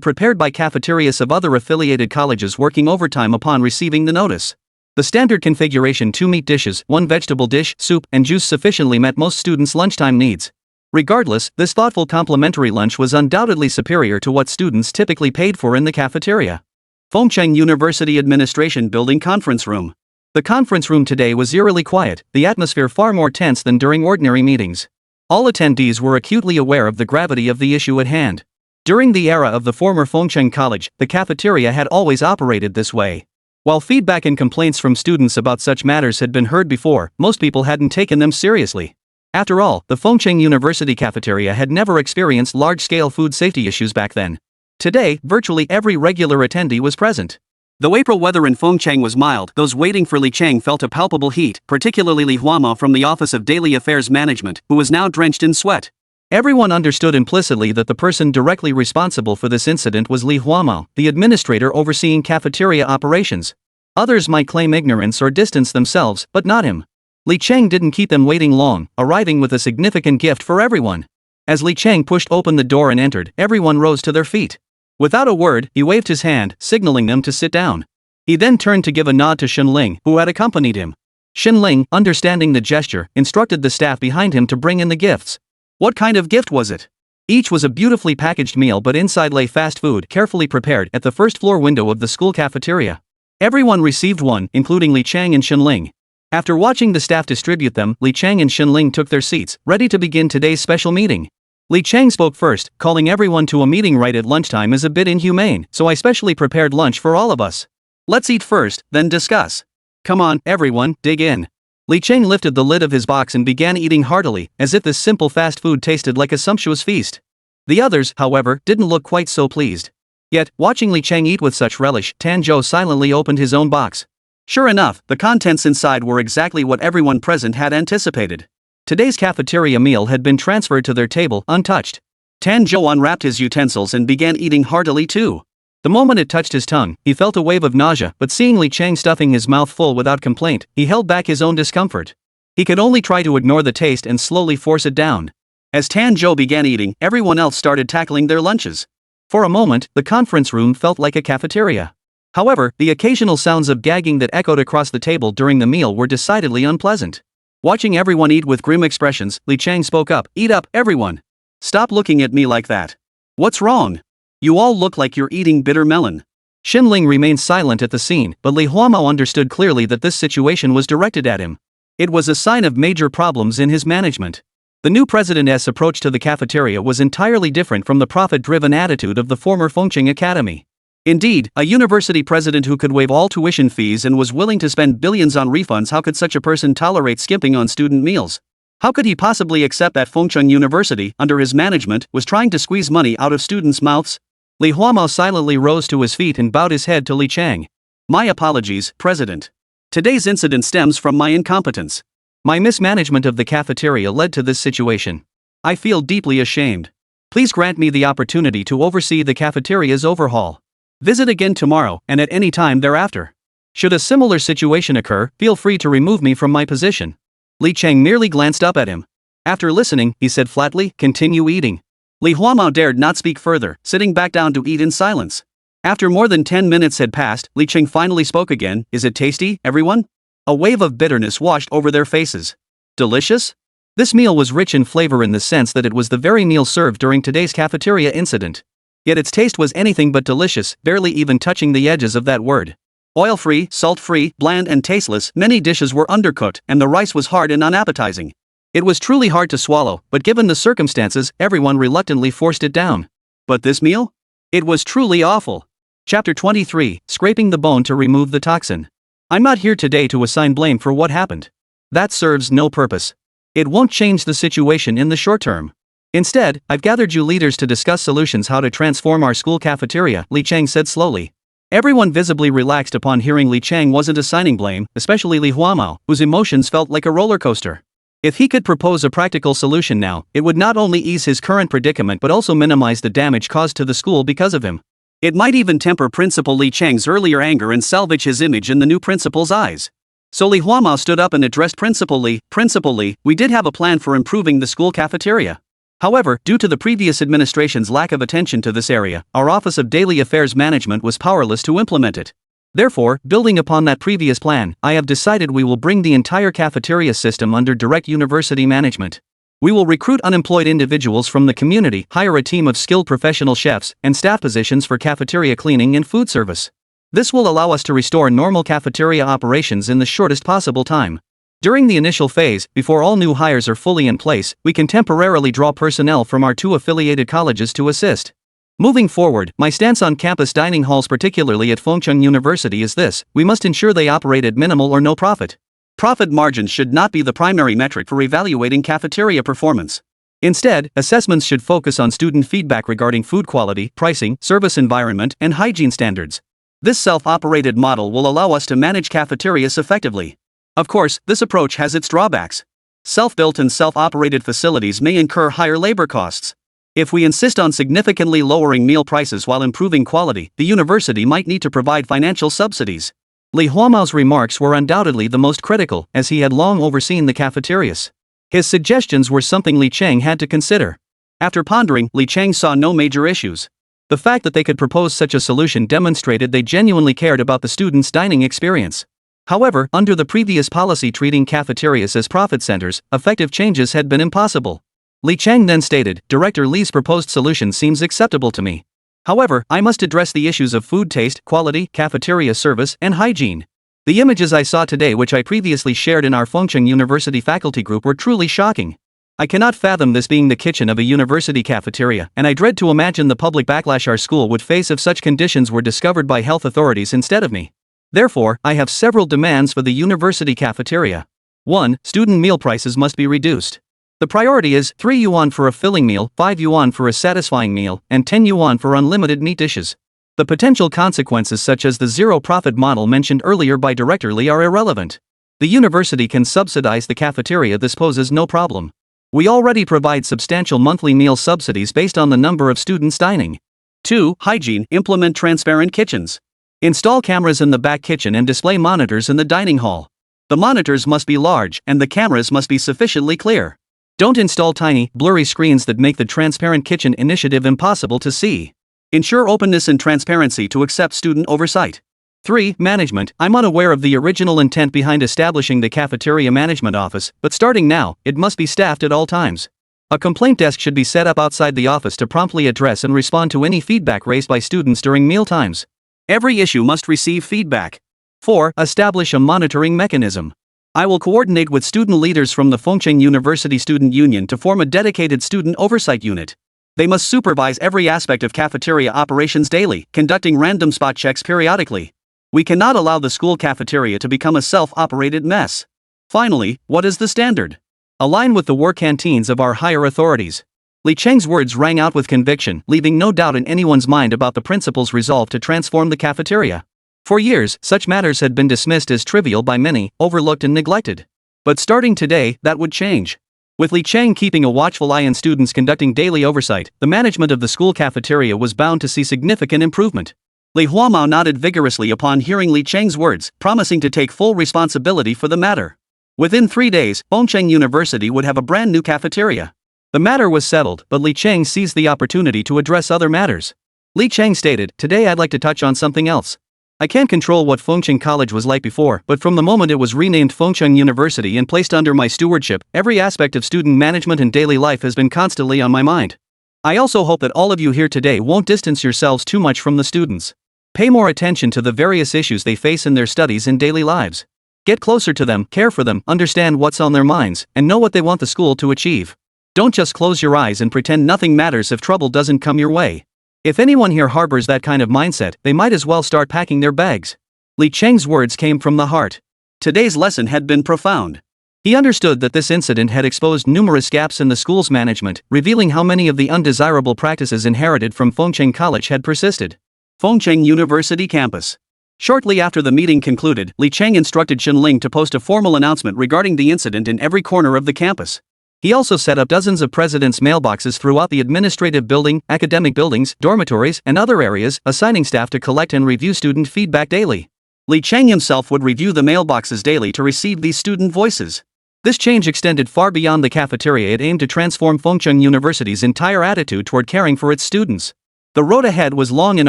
prepared by cafeterias of other affiliated colleges working overtime upon receiving the notice. The standard configuration: 2 meat dishes, 1 vegetable dish, soup, and juice sufficiently met most students' lunchtime needs. Regardless, this thoughtful complimentary lunch was undoubtedly superior to what students typically paid for in the cafeteria. Fengcheng University Administration Building Conference Room. The conference room today was eerily quiet, the atmosphere far more tense than during ordinary meetings. All attendees were acutely aware of the gravity of the issue at hand. During the era of the former Fengcheng College, the cafeteria had always operated this way. While feedback and complaints from students about such matters had been heard before, most people hadn't taken them seriously. After all, the Fengcheng University cafeteria had never experienced large-scale food safety issues back then. Today, virtually every regular attendee was present. Though April weather in Fengcheng was mild, those waiting for Li Chang felt a palpable heat, particularly Li Huama from the Office of Daily Affairs Management, who was now drenched in sweat. Everyone understood implicitly that the person directly responsible for this incident was Li Huama, the administrator overseeing cafeteria operations. Others might claim ignorance or distance themselves, but not him. Li Chang didn't keep them waiting long, arriving with a significant gift for everyone. As Li Chang pushed open the door and entered, everyone rose to their feet. Without a word, he waved his hand, signaling them to sit down. He then turned to give a nod to Xinling, who had accompanied him. Xinling, understanding the gesture, instructed the staff behind him to bring in the gifts. What kind of gift was it? Each was a beautifully packaged meal, but inside lay fast food carefully prepared at the first floor window of the school cafeteria. Everyone received one, including Li Chang and Xinling. After watching the staff distribute them, Li Chang and Xinling took their seats, ready to begin today's special meeting. Li Chang spoke first, calling everyone to a meeting right at lunchtime is a bit inhumane, so I specially prepared lunch for all of us. Let's eat first, then discuss. Come on, everyone, dig in. Li Chang lifted the lid of his box and began eating heartily, as if this simple fast food tasted like a sumptuous feast. The others, however, didn't look quite so pleased. Yet, watching Li Chang eat with such relish, Tan Zhou silently opened his own box. Sure enough, the contents inside were exactly what everyone present had anticipated. Today's cafeteria meal had been transferred to their table untouched. Tan Zhou unwrapped his utensils and began eating heartily too. The moment it touched his tongue, he felt a wave of nausea, but seeing Li Chang stuffing his mouth full without complaint, he held back his own discomfort. He could only try to ignore the taste and slowly force it down. As Tan Zhou began eating, everyone else started tackling their lunches. For a moment, the conference room felt like a cafeteria. However, the occasional sounds of gagging that echoed across the table during the meal were decidedly unpleasant. Watching everyone eat with grim expressions, Li Chang spoke up. Eat up, everyone. Stop looking at me like that. What's wrong? You all look like you're eating bitter melon. Xin Ling remained silent at the scene, but Li Huamao understood clearly that this situation was directed at him. It was a sign of major problems in his management. The new president's approach to the cafeteria was entirely different from the profit-driven attitude of the former Fengqing Academy. Indeed, a university president who could waive all tuition fees and was willing to spend billions on refunds. How could such a person tolerate skimping on student meals? How could he possibly accept that Fengqing University, under his management, was trying to squeeze money out of students' mouths? Li Huamao silently rose to his feet and bowed his head to Li Chang. My apologies, President. Today's incident stems from my incompetence. My mismanagement of the cafeteria led to this situation. I feel deeply ashamed. Please grant me the opportunity to oversee the cafeteria's overhaul. Visit again tomorrow and at any time thereafter. Should a similar situation occur, feel free to remove me from my position. Li Chang merely glanced up at him. After listening, he said flatly, continue eating. Li Huamao dared not speak further, sitting back down to eat in silence. After more than 10 minutes had passed, Li Chang finally spoke again. Is it tasty, everyone? A wave of bitterness washed over their faces. Delicious? This meal was rich in flavor in the sense that it was the very meal served during today's cafeteria incident. Yet its taste was anything but delicious, barely even touching the edges of that word. Oil-free, salt-free, bland and tasteless, many dishes were undercooked and the rice was hard and unappetizing. It was truly hard to swallow, but given the circumstances, everyone reluctantly forced it down. But this meal? It was truly awful. Chapter 23, Scraping the Bone to Remove the Toxin. I'm not here today to assign blame for what happened. That serves no purpose. It won't change the situation in the short term. Instead, I've gathered you leaders to discuss solutions how to transform our school cafeteria, Li Chang said slowly. Everyone visibly relaxed upon hearing Li Chang wasn't assigning blame, especially Li Huamao, whose emotions felt like a roller coaster. If he could propose a practical solution now, it would not only ease his current predicament but also minimize the damage caused to the school because of him. It might even temper Principal Li Chang's earlier anger and salvage his image in the new principal's eyes. So Li Huamao stood up and addressed Principal Li. Principal Li, we did have a plan for improving the school cafeteria. However, due to the previous administration's lack of attention to this area, our Office of Daily Affairs Management was powerless to implement it. Therefore, building upon that previous plan, I have decided we will bring the entire cafeteria system under direct university management. We will recruit unemployed individuals from the community, hire a team of skilled professional chefs, and staff positions for cafeteria cleaning and food service. This will allow us to restore normal cafeteria operations in the shortest possible time. During the initial phase, before all new hires are fully in place, we can temporarily draw personnel from our 2 affiliated colleges to assist. Moving forward, my stance on campus dining halls, particularly at Fengqing University, is this: we must ensure they operate at minimal or no profit. Profit margins should not be the primary metric for evaluating cafeteria performance. Instead, assessments should focus on student feedback regarding food quality, pricing, service environment, and hygiene standards. This self-operated model will allow us to manage cafeterias effectively. Of course, this approach has its drawbacks. Self-built and self-operated facilities may incur higher labor costs. If we insist on significantly lowering meal prices while improving quality, the university might need to provide financial subsidies. Li Huamao's remarks were undoubtedly the most critical, as he had long overseen the cafeterias. His suggestions were something Li Chang had to consider. After pondering, Li Chang saw no major issues. The fact that they could propose such a solution demonstrated they genuinely cared about the students' dining experience. However, under the previous policy treating cafeterias as profit centers, effective changes had been impossible. Li Chang then stated, Director Li's proposed solution seems acceptable to me. However, I must address the issues of food taste, quality, cafeteria service, and hygiene. The images I saw today, which I previously shared in our Fengqing University faculty group, were truly shocking. I cannot fathom this being the kitchen of a university cafeteria, and I dread to imagine the public backlash our school would face if such conditions were discovered by health authorities instead of me. Therefore, I have several demands for the university cafeteria. 1. Student meal prices must be reduced. The priority is 3 yuan for a filling meal, 5 yuan for a satisfying meal, and 10 yuan for unlimited meat dishes. The potential consequences such as the zero-profit model mentioned earlier by Director Lee are irrelevant. The university can subsidize the cafeteria. This poses no problem. We already provide substantial monthly meal subsidies based on the number of students dining. 2. Hygiene. Implement transparent kitchens. Install cameras in the back kitchen and display monitors in the dining hall. The monitors must be large, and the cameras must be sufficiently clear. Don't install tiny, blurry screens that make the transparent kitchen initiative impossible to see. Ensure openness and transparency to accept student oversight. 3. Management. I'm unaware of the original intent behind establishing the cafeteria management office, but starting now, it must be staffed at all times. A complaint desk should be set up outside the office to promptly address and respond to any feedback raised by students during meal times. Every issue must receive feedback. 4. Establish a monitoring mechanism. I will coordinate with student leaders from the Fengcheng University Student Union to form a dedicated student oversight unit. They must supervise every aspect of cafeteria operations daily, conducting random spot checks periodically. We cannot allow the school cafeteria to become a self-operated mess. Finally, what is the standard? Align with the work canteens of our higher authorities. Li Cheng's words rang out with conviction, leaving no doubt in anyone's mind about the principal's resolve to transform the cafeteria. For years, such matters had been dismissed as trivial by many, overlooked and neglected. But starting today, that would change. With Li Cheng keeping a watchful eye on students conducting daily oversight, the management of the school cafeteria was bound to see significant improvement. Li Huamao nodded vigorously upon hearing Li Cheng's words, promising to take full responsibility for the matter. Within 3 days, Fengcheng University would have a brand new cafeteria. The matter was settled, but Li Cheng seized the opportunity to address other matters. Li Cheng stated, "Today I'd like to touch on something else. I can't control what Fengcheng College was like before, but from the moment it was renamed Fengcheng University and placed under my stewardship, every aspect of student management and daily life has been constantly on my mind. I also hope that all of you here today won't distance yourselves too much from the students. Pay more attention to the various issues they face in their studies and daily lives. Get closer to them, care for them, understand what's on their minds, and know what they want the school to achieve. Don't just close your eyes and pretend nothing matters if trouble doesn't come your way. If anyone here harbors that kind of mindset, they might as well start packing their bags." Li Cheng's words came from the heart. Today's lesson had been profound. He understood that this incident had exposed numerous gaps in the school's management, revealing how many of the undesirable practices inherited from Fengcheng College had persisted. Fengcheng University campus. Shortly after the meeting concluded, Li Cheng instructed Xinling to post a formal announcement regarding the incident in every corner of the campus. He also set up dozens of presidents' mailboxes throughout the administrative building, academic buildings, dormitories, and other areas, assigning staff to collect and review student feedback daily. Li Cheng himself would review the mailboxes daily to receive these student voices. This change extended far beyond the cafeteria. It aimed to transform Fengcheng University's entire attitude toward caring for its students. The road ahead was long and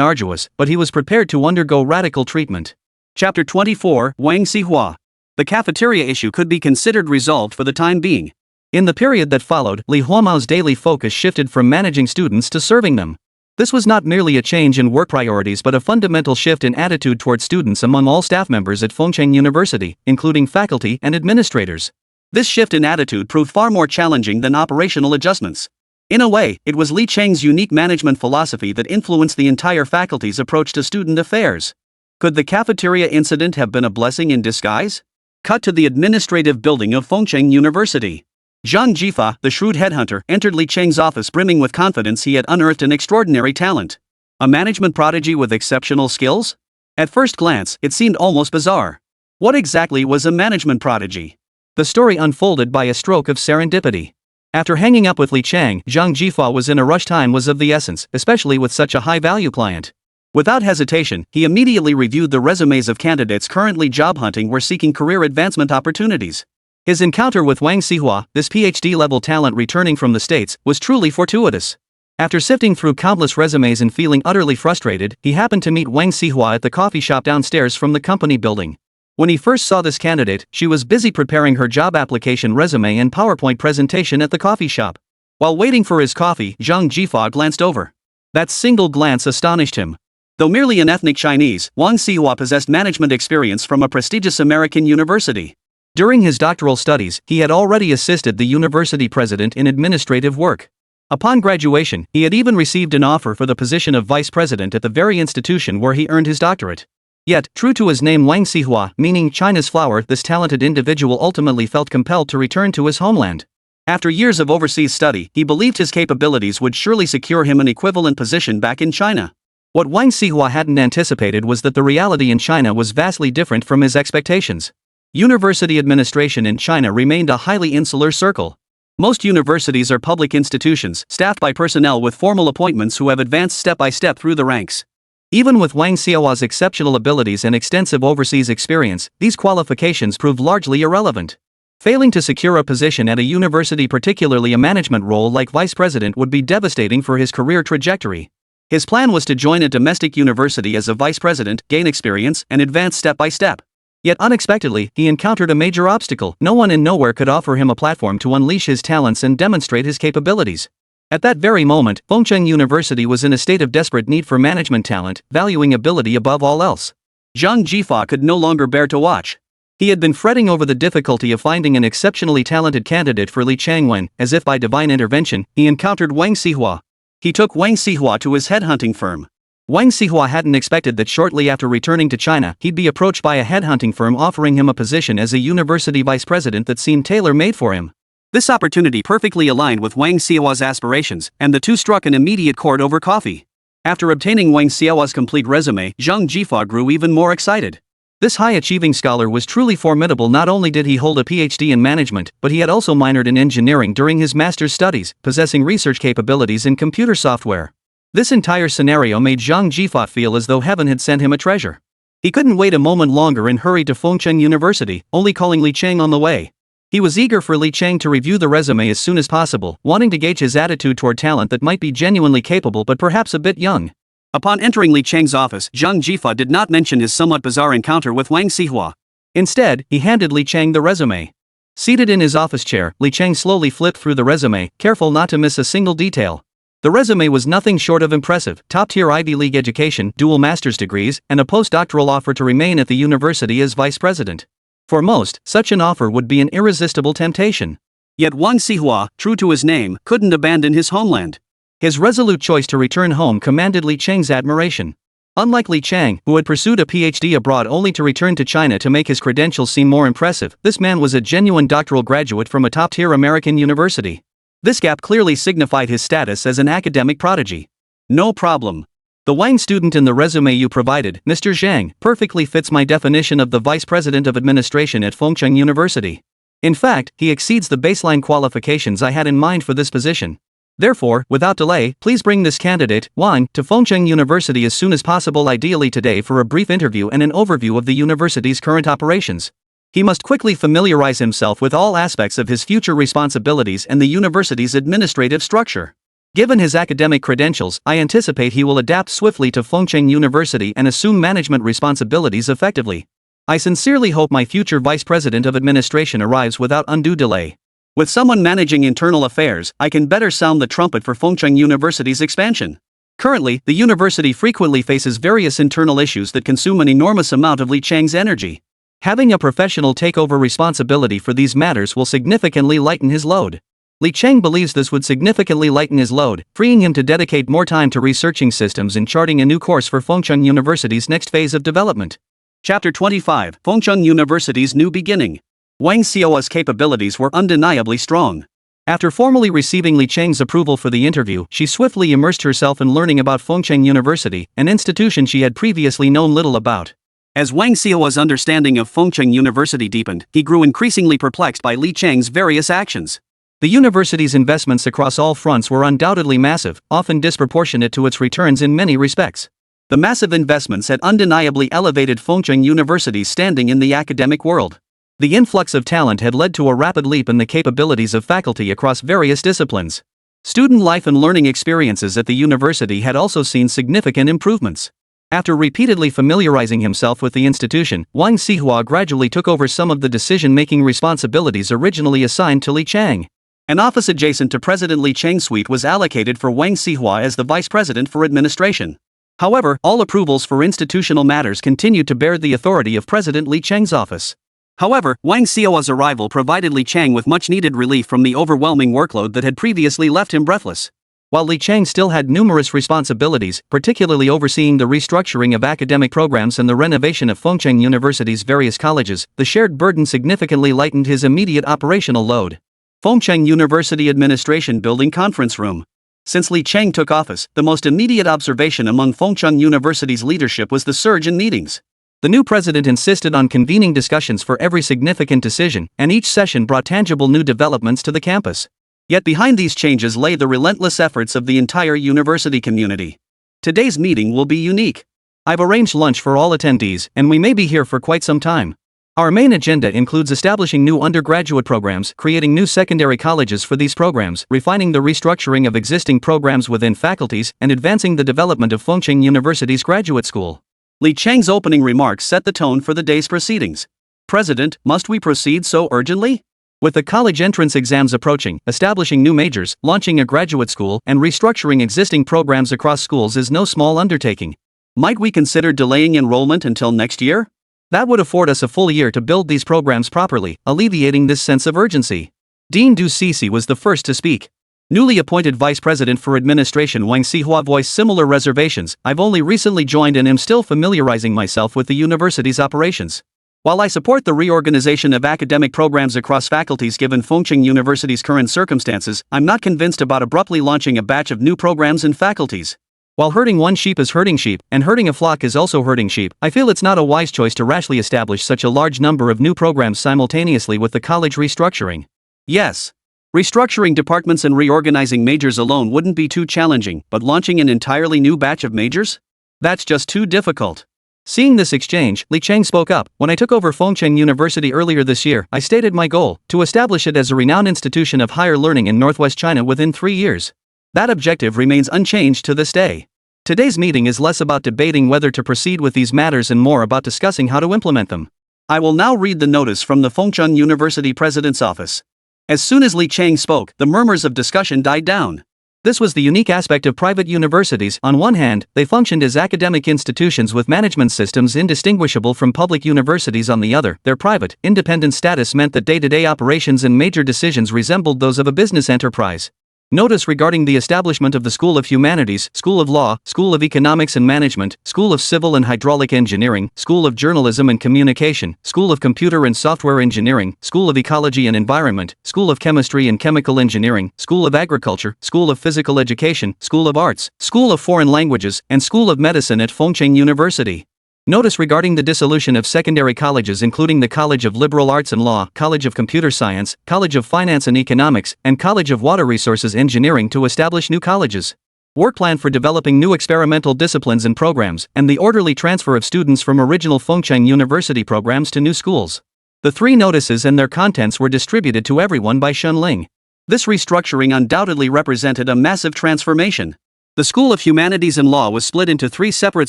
arduous, but he was prepared to undergo radical treatment. Chapter 24, Wang Xihua. The cafeteria issue could be considered resolved for the time being. In the period that followed, Li Huamao's daily focus shifted from managing students to serving them. This was not merely a change in work priorities but a fundamental shift in attitude toward students among all staff members at Fengcheng University, including faculty and administrators. This shift in attitude proved far more challenging than operational adjustments. In a way, it was Li Cheng's unique management philosophy that influenced the entire faculty's approach to student affairs. Could the cafeteria incident have been a blessing in disguise? Cut to the administrative building of Fengcheng University. Zhang Jifa, the shrewd headhunter, entered Li Cheng's office brimming with confidence. He had unearthed an extraordinary talent. A management prodigy with exceptional skills? At first glance, it seemed almost bizarre. What exactly was a management prodigy? The story unfolded by a stroke of serendipity. After hanging up with Li Cheng, Zhang Jifa was in a rush. Time was of the essence, especially with such a high-value client. Without hesitation, he immediately reviewed the resumes of candidates currently job hunting or seeking career advancement opportunities. His encounter with Wang Xihua, this Ph.D-level talent returning from the States, was truly fortuitous. After sifting through countless resumes and feeling utterly frustrated, he happened to meet Wang Xihua at the coffee shop downstairs from the company building. When he first saw this candidate, she was busy preparing her job application resume and PowerPoint presentation at the coffee shop. While waiting for his coffee, Zhang Jifa glanced over. That single glance astonished him. Though merely an ethnic Chinese, Wang Xihua possessed management experience from a prestigious American university. During his doctoral studies, he had already assisted the university president in administrative work. Upon graduation, he had even received an offer for the position of vice president at the very institution where he earned his doctorate. Yet, true to his name Wang Xihua, meaning China's flower, this talented individual ultimately felt compelled to return to his homeland. After years of overseas study, he believed his capabilities would surely secure him an equivalent position back in China. What Wang Xihua hadn't anticipated was that the reality in China was vastly different from his expectations. University administration in China remained a highly insular circle. Most universities are public institutions, staffed by personnel with formal appointments who have advanced step by step through the ranks. Even with Wang Xiao's exceptional abilities and extensive overseas experience, these qualifications proved largely irrelevant. Failing to secure a position at a university, particularly a management role like vice president, would be devastating for his career trajectory. His plan was to join a domestic university as a vice president, gain experience, and advance step by step. Yet unexpectedly, he encountered a major obstacle. No one and nowhere could offer him a platform to unleash his talents and demonstrate his capabilities. At that very moment, Fengcheng University was in a state of desperate need for management talent, valuing ability above all else. Zhang Jifa could no longer bear to watch. He had been fretting over the difficulty of finding an exceptionally talented candidate for Li Chang when, as if by divine intervention, he encountered Wang Xihua. He took Wang Xihua to his headhunting firm. Wang Xihua hadn't expected that shortly after returning to China, he'd be approached by a headhunting firm offering him a position as a university vice president that seemed tailor-made for him. This opportunity perfectly aligned with Wang Xiao's aspirations, and the two struck an immediate chord over coffee. After obtaining Wang Xiao's complete resume, Zhang Jifa grew even more excited. This high-achieving scholar was truly formidable. Not only did he hold a Ph.D. in management, but he had also minored in engineering during his master's studies, possessing research capabilities in computer software. This entire scenario made Zhang Jifa feel as though heaven had sent him a treasure. He couldn't wait a moment longer and hurried to Fengcheng University, only calling Li Chang on the way. He was eager for Li Chang to review the resume as soon as possible, wanting to gauge his attitude toward talent that might be genuinely capable but perhaps a bit young. Upon entering Li Chang's office, Zhang Jifa did not mention his somewhat bizarre encounter with Wang Xihua. Instead, he handed Li Chang the resume. Seated in his office chair, Li Chang slowly flipped through the resume, careful not to miss a single detail. The resume was nothing short of impressive: top-tier Ivy League education, dual master's degrees, and a postdoctoral offer to remain at the university as vice president. For most, such an offer would be an irresistible temptation. Yet Wang Xihua, true to his name, couldn't abandon his homeland. His resolute choice to return home commanded Li Chang's admiration. Unlike Li Chang, who had pursued a Ph.D. abroad only to return to China to make his credentials seem more impressive, this man was a genuine doctoral graduate from a top-tier American university. This gap clearly signified his status as an academic prodigy. No problem. The Wang student in the resume you provided, Mr. Zhang, perfectly fits my definition of the vice president of administration at Fengcheng University. In fact, he exceeds the baseline qualifications I had in mind for this position. Therefore, without delay, please bring this candidate, Wang, to Fengcheng University as soon as possible, ideally today, for a brief interview and an overview of the university's current operations. He must quickly familiarize himself with all aspects of his future responsibilities and the university's administrative structure. Given his academic credentials, I anticipate he will adapt swiftly to Fengcheng University and assume management responsibilities effectively. I sincerely hope my future vice president of administration arrives without undue delay. With someone managing internal affairs, I can better sound the trumpet for Fengcheng University's expansion. Currently, the university frequently faces various internal issues that consume an enormous amount of Li Chang's energy. Having a professional take over responsibility for these matters will significantly lighten his load. Li Chang believes this would significantly lighten his load, freeing him to dedicate more time to researching systems and charting a new course for Fengcheng University's next phase of development. Chapter 25: Fengcheng University's New Beginning. Wang Xiao's capabilities were undeniably strong. After formally receiving Li Chang's approval for the interview, she swiftly immersed herself in learning about Fengcheng University, an institution she had previously known little about. As Wang Xiao's understanding of Fengcheng University deepened, he grew increasingly perplexed by Li Chang's various actions. The university's investments across all fronts were undoubtedly massive, often disproportionate to its returns in many respects. The massive investments had undeniably elevated Fengcheng University's standing in the academic world. The influx of talent had led to a rapid leap in the capabilities of faculty across various disciplines. Student life and learning experiences at the university had also seen significant improvements. After repeatedly familiarizing himself with the institution, Wang Xihua gradually took over some of the decision-making responsibilities originally assigned to Li Chang. An office adjacent to President Li Chang's suite was allocated for Wang Xihua as the vice president for administration. However, all approvals for institutional matters continued to bear the authority of President Li Chang's office. However, Wang Xiao's arrival provided Li Chang with much-needed relief from the overwhelming workload that had previously left him breathless. While Li Chang still had numerous responsibilities, particularly overseeing the restructuring of academic programs and the renovation of Fengcheng University's various colleges, the shared burden significantly lightened his immediate operational load. Fengcheng University Administration Building Conference Room. Since Li Chang took office, the most immediate observation among Fengcheng University's leadership was the surge in meetings. The new president insisted on convening discussions for every significant decision, and each session brought tangible new developments to the campus. Yet behind these changes lay the relentless efforts of the entire university community. Today's meeting will be unique. I've arranged lunch for all attendees, and we may be here for quite some time. Our main agenda includes establishing new undergraduate programs, creating new secondary colleges for these programs, refining the restructuring of existing programs within faculties, and advancing the development of Fengcheng University's graduate school. Li Chang's opening remarks set the tone for the day's proceedings. President, must we proceed so urgently? With the college entrance exams approaching, establishing new majors, launching a graduate school, and restructuring existing programs across schools is no small undertaking. Might we consider delaying enrollment until next year? That would afford us a full year to build these programs properly, alleviating this sense of urgency. Dean Du Ceci was the first to speak. Newly appointed Vice President for Administration Wang Xihua voiced similar reservations. I've only recently joined and am still familiarizing myself with the university's operations. While I support the reorganization of academic programs across faculties given Fengcheng University's current circumstances, I'm not convinced about abruptly launching a batch of new programs and faculties. While herding one sheep is herding sheep, and herding a flock is also herding sheep, I feel it's not a wise choice to rashly establish such a large number of new programs simultaneously with the college restructuring. Yes. Restructuring departments and reorganizing majors alone wouldn't be too challenging, but launching an entirely new batch of majors? That's just too difficult. Seeing this exchange, Li Chang spoke up. When I took over Fengcheng University earlier this year, I stated my goal, to establish it as a renowned institution of higher learning in Northwest China within 3 years. That objective remains unchanged to this day. Today's meeting is less about debating whether to proceed with these matters and more about discussing how to implement them. I will now read the notice from the Fengcheng University President's office. As soon as Li Chang spoke, the murmurs of discussion died down. This was the unique aspect of private universities. On one hand, they functioned as academic institutions with management systems indistinguishable from public universities. On the other, their private, independent status meant that day-to-day operations and major decisions resembled those of a business enterprise. Notice regarding the establishment of the School of Humanities, School of Law, School of Economics and Management, School of Civil and Hydraulic Engineering, School of Journalism and Communication, School of Computer and Software Engineering, School of Ecology and Environment, School of Chemistry and Chemical Engineering, School of Agriculture, School of Physical Education, School of Arts, School of Foreign Languages, and School of Medicine at Fengcheng University. Notice regarding the dissolution of secondary colleges including the College of Liberal Arts and Law, College of Computer Science, College of Finance and Economics, and College of Water Resources Engineering to establish new colleges. Work plan for developing new experimental disciplines and programs, and the orderly transfer of students from original Fengcheng University programs to new schools. The 3 notices and their contents were distributed to everyone by Shun Ling. This restructuring undoubtedly represented a massive transformation. The School of Humanities and Law was split into 3 separate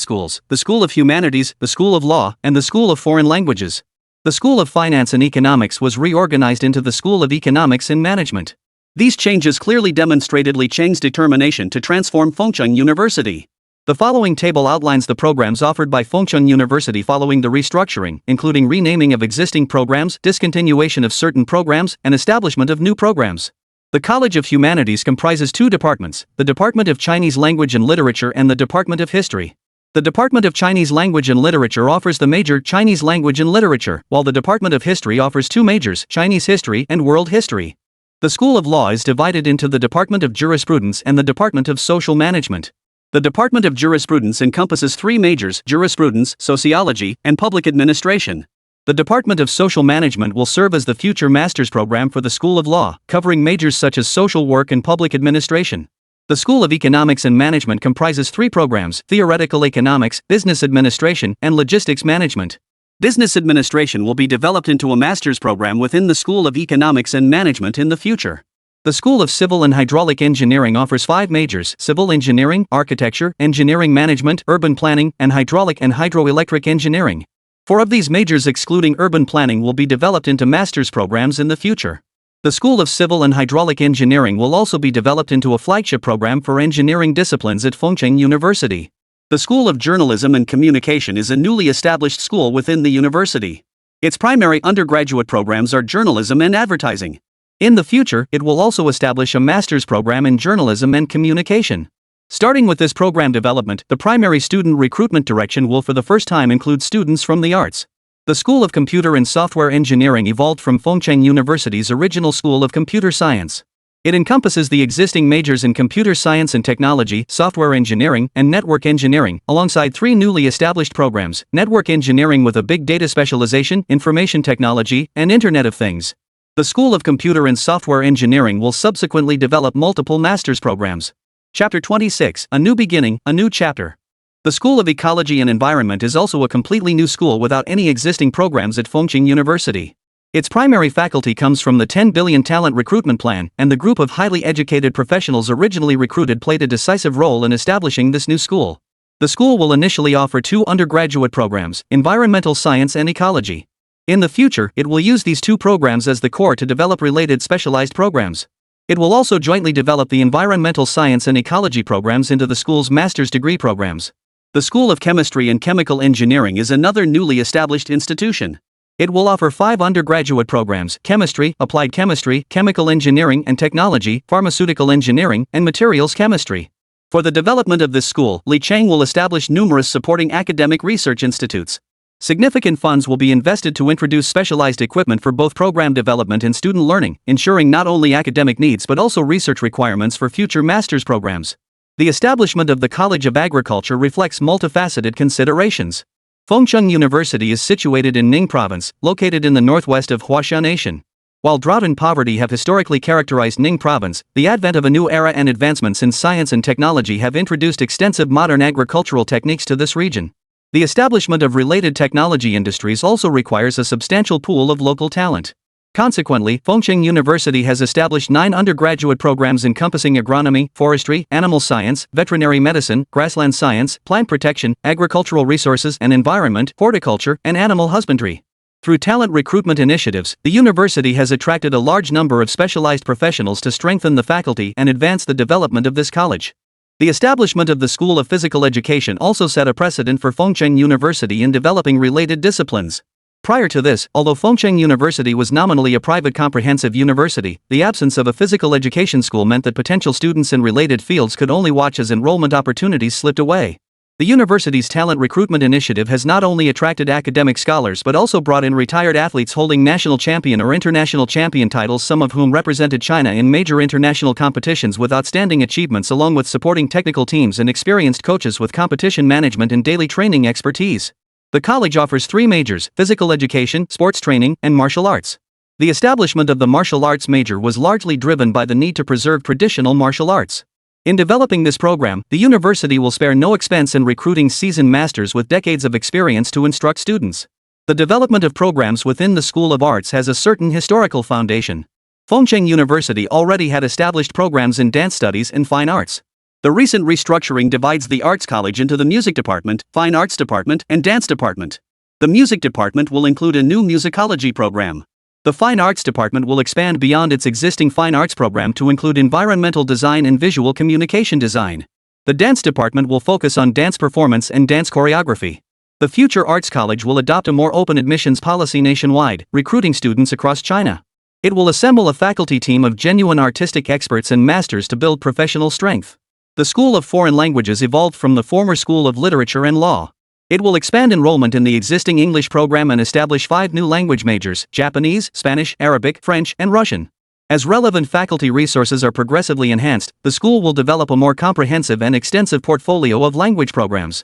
schools: the School of Humanities, the School of Law, and the School of Foreign Languages. The School of Finance and Economics was reorganized into the School of Economics and Management. These changes clearly demonstrated Li Chang's determination to transform Fengcheng University. The following table outlines the programs offered by Fengcheng University following the restructuring, including renaming of existing programs, discontinuation of certain programs, and establishment of new programs. The College of Humanities comprises 2 departments, the Department of Chinese Language and Literature and the Department of History. The Department of Chinese Language and Literature offers the major Chinese Language and Literature, while the Department of History offers 2 majors, Chinese History and World History. The School of Law is divided into the Department of Jurisprudence and the Department of Social Management. The Department of Jurisprudence encompasses 3 majors, Jurisprudence, Sociology, and Public Administration. The Department of Social Management will serve as the future master's program for the School of Law, covering majors such as social work and public administration. The School of Economics and Management comprises 3 programs: Theoretical Economics, Business Administration, and Logistics Management. Business Administration will be developed into a master's program within the School of Economics and Management in the future. The School of Civil and Hydraulic Engineering offers 5 majors: Civil Engineering, Architecture, Engineering Management, Urban Planning, and Hydraulic and Hydroelectric Engineering. 4 of these majors excluding urban planning will be developed into master's programs in the future. The School of Civil and Hydraulic Engineering will also be developed into a flagship program for engineering disciplines at Fengcheng University. The School of Journalism and Communication is a newly established school within the university. Its primary undergraduate programs are journalism and advertising. In the future, it will also establish a master's program in journalism and communication. Starting with this program development, the primary student recruitment direction will for the first time include students from the arts. The School of Computer and Software Engineering evolved from Fengcheng University's original School of Computer Science. It encompasses the existing majors in computer science and technology, software engineering, and network engineering, alongside three newly established programs: network engineering with a big data specialization, information technology, and Internet of Things. The School of Computer and Software Engineering will subsequently develop multiple master's programs. Chapter 26, A New Beginning, A New Chapter. The School of Ecology and Environment is also a completely new school without any existing programs at Fengcheng University. Its primary faculty comes from the 10 billion Talent Recruitment Plan, and the group of highly educated professionals originally recruited played a decisive role in establishing this new school. The school will initially offer two undergraduate programs, environmental science and ecology. In the future, it will use these two programs as the core to develop related specialized programs. It will also jointly develop the environmental science and ecology programs into the school's master's degree programs. The School of Chemistry and Chemical Engineering is another newly established institution. It will offer 5 undergraduate programs: chemistry, applied chemistry, chemical engineering and technology, pharmaceutical engineering, and materials chemistry. For the development of this school, Li Cheng will establish numerous supporting academic research institutes. Significant funds will be invested to introduce specialized equipment for both program development and student learning, ensuring not only academic needs but also research requirements for future master's programs. The establishment of the College of Agriculture reflects multifaceted considerations. Fengcheng University is situated in Ning Province, located in the northwest of Huashan Nation. While drought and poverty have historically characterized Ning Province, the advent of a new era and advancements in science and technology have introduced extensive modern agricultural techniques to this region. The establishment of related technology industries also requires a substantial pool of local talent. Consequently, Fengcheng University has established 9 undergraduate programs encompassing agronomy, forestry, animal science, veterinary medicine, grassland science, plant protection, agricultural resources and environment, horticulture, and animal husbandry. Through talent recruitment initiatives, the university has attracted a large number of specialized professionals to strengthen the faculty and advance the development of this college. The establishment of the School of Physical Education also set a precedent for Fengcheng University in developing related disciplines. Prior to this, although Fengcheng University was nominally a private comprehensive university, the absence of a physical education school meant that potential students in related fields could only watch as enrollment opportunities slipped away. The university's talent recruitment initiative has not only attracted academic scholars but also brought in retired athletes holding national champion or international champion titles, some of whom represented China in major international competitions with outstanding achievements, along with supporting technical teams and experienced coaches with competition management and daily training expertise. The college offers 3 majors: physical education, sports training, and martial arts. The establishment of the martial arts major was largely driven by the need to preserve traditional martial arts. In developing this program, the university will spare no expense in recruiting seasoned masters with decades of experience to instruct students. The development of programs within the School of Arts has a certain historical foundation. Fengcheng University already had established programs in dance studies and fine arts. The recent restructuring divides the Arts College into the Music Department, Fine Arts Department, and Dance Department. The Music Department will include a new musicology program. The Fine Arts Department will expand beyond its existing fine arts program to include environmental design and visual communication design. The Dance Department will focus on dance performance and dance choreography. The future Arts College will adopt a more open admissions policy nationwide, recruiting students across China. It will assemble a faculty team of genuine artistic experts and masters to build professional strength. The School of Foreign Languages evolved from the former School of Literature and Law. It will expand enrollment in the existing English program and establish 5 new language majors: Japanese, Spanish, Arabic, French, and Russian. As relevant faculty resources are progressively enhanced, the school will develop a more comprehensive and extensive portfolio of language programs.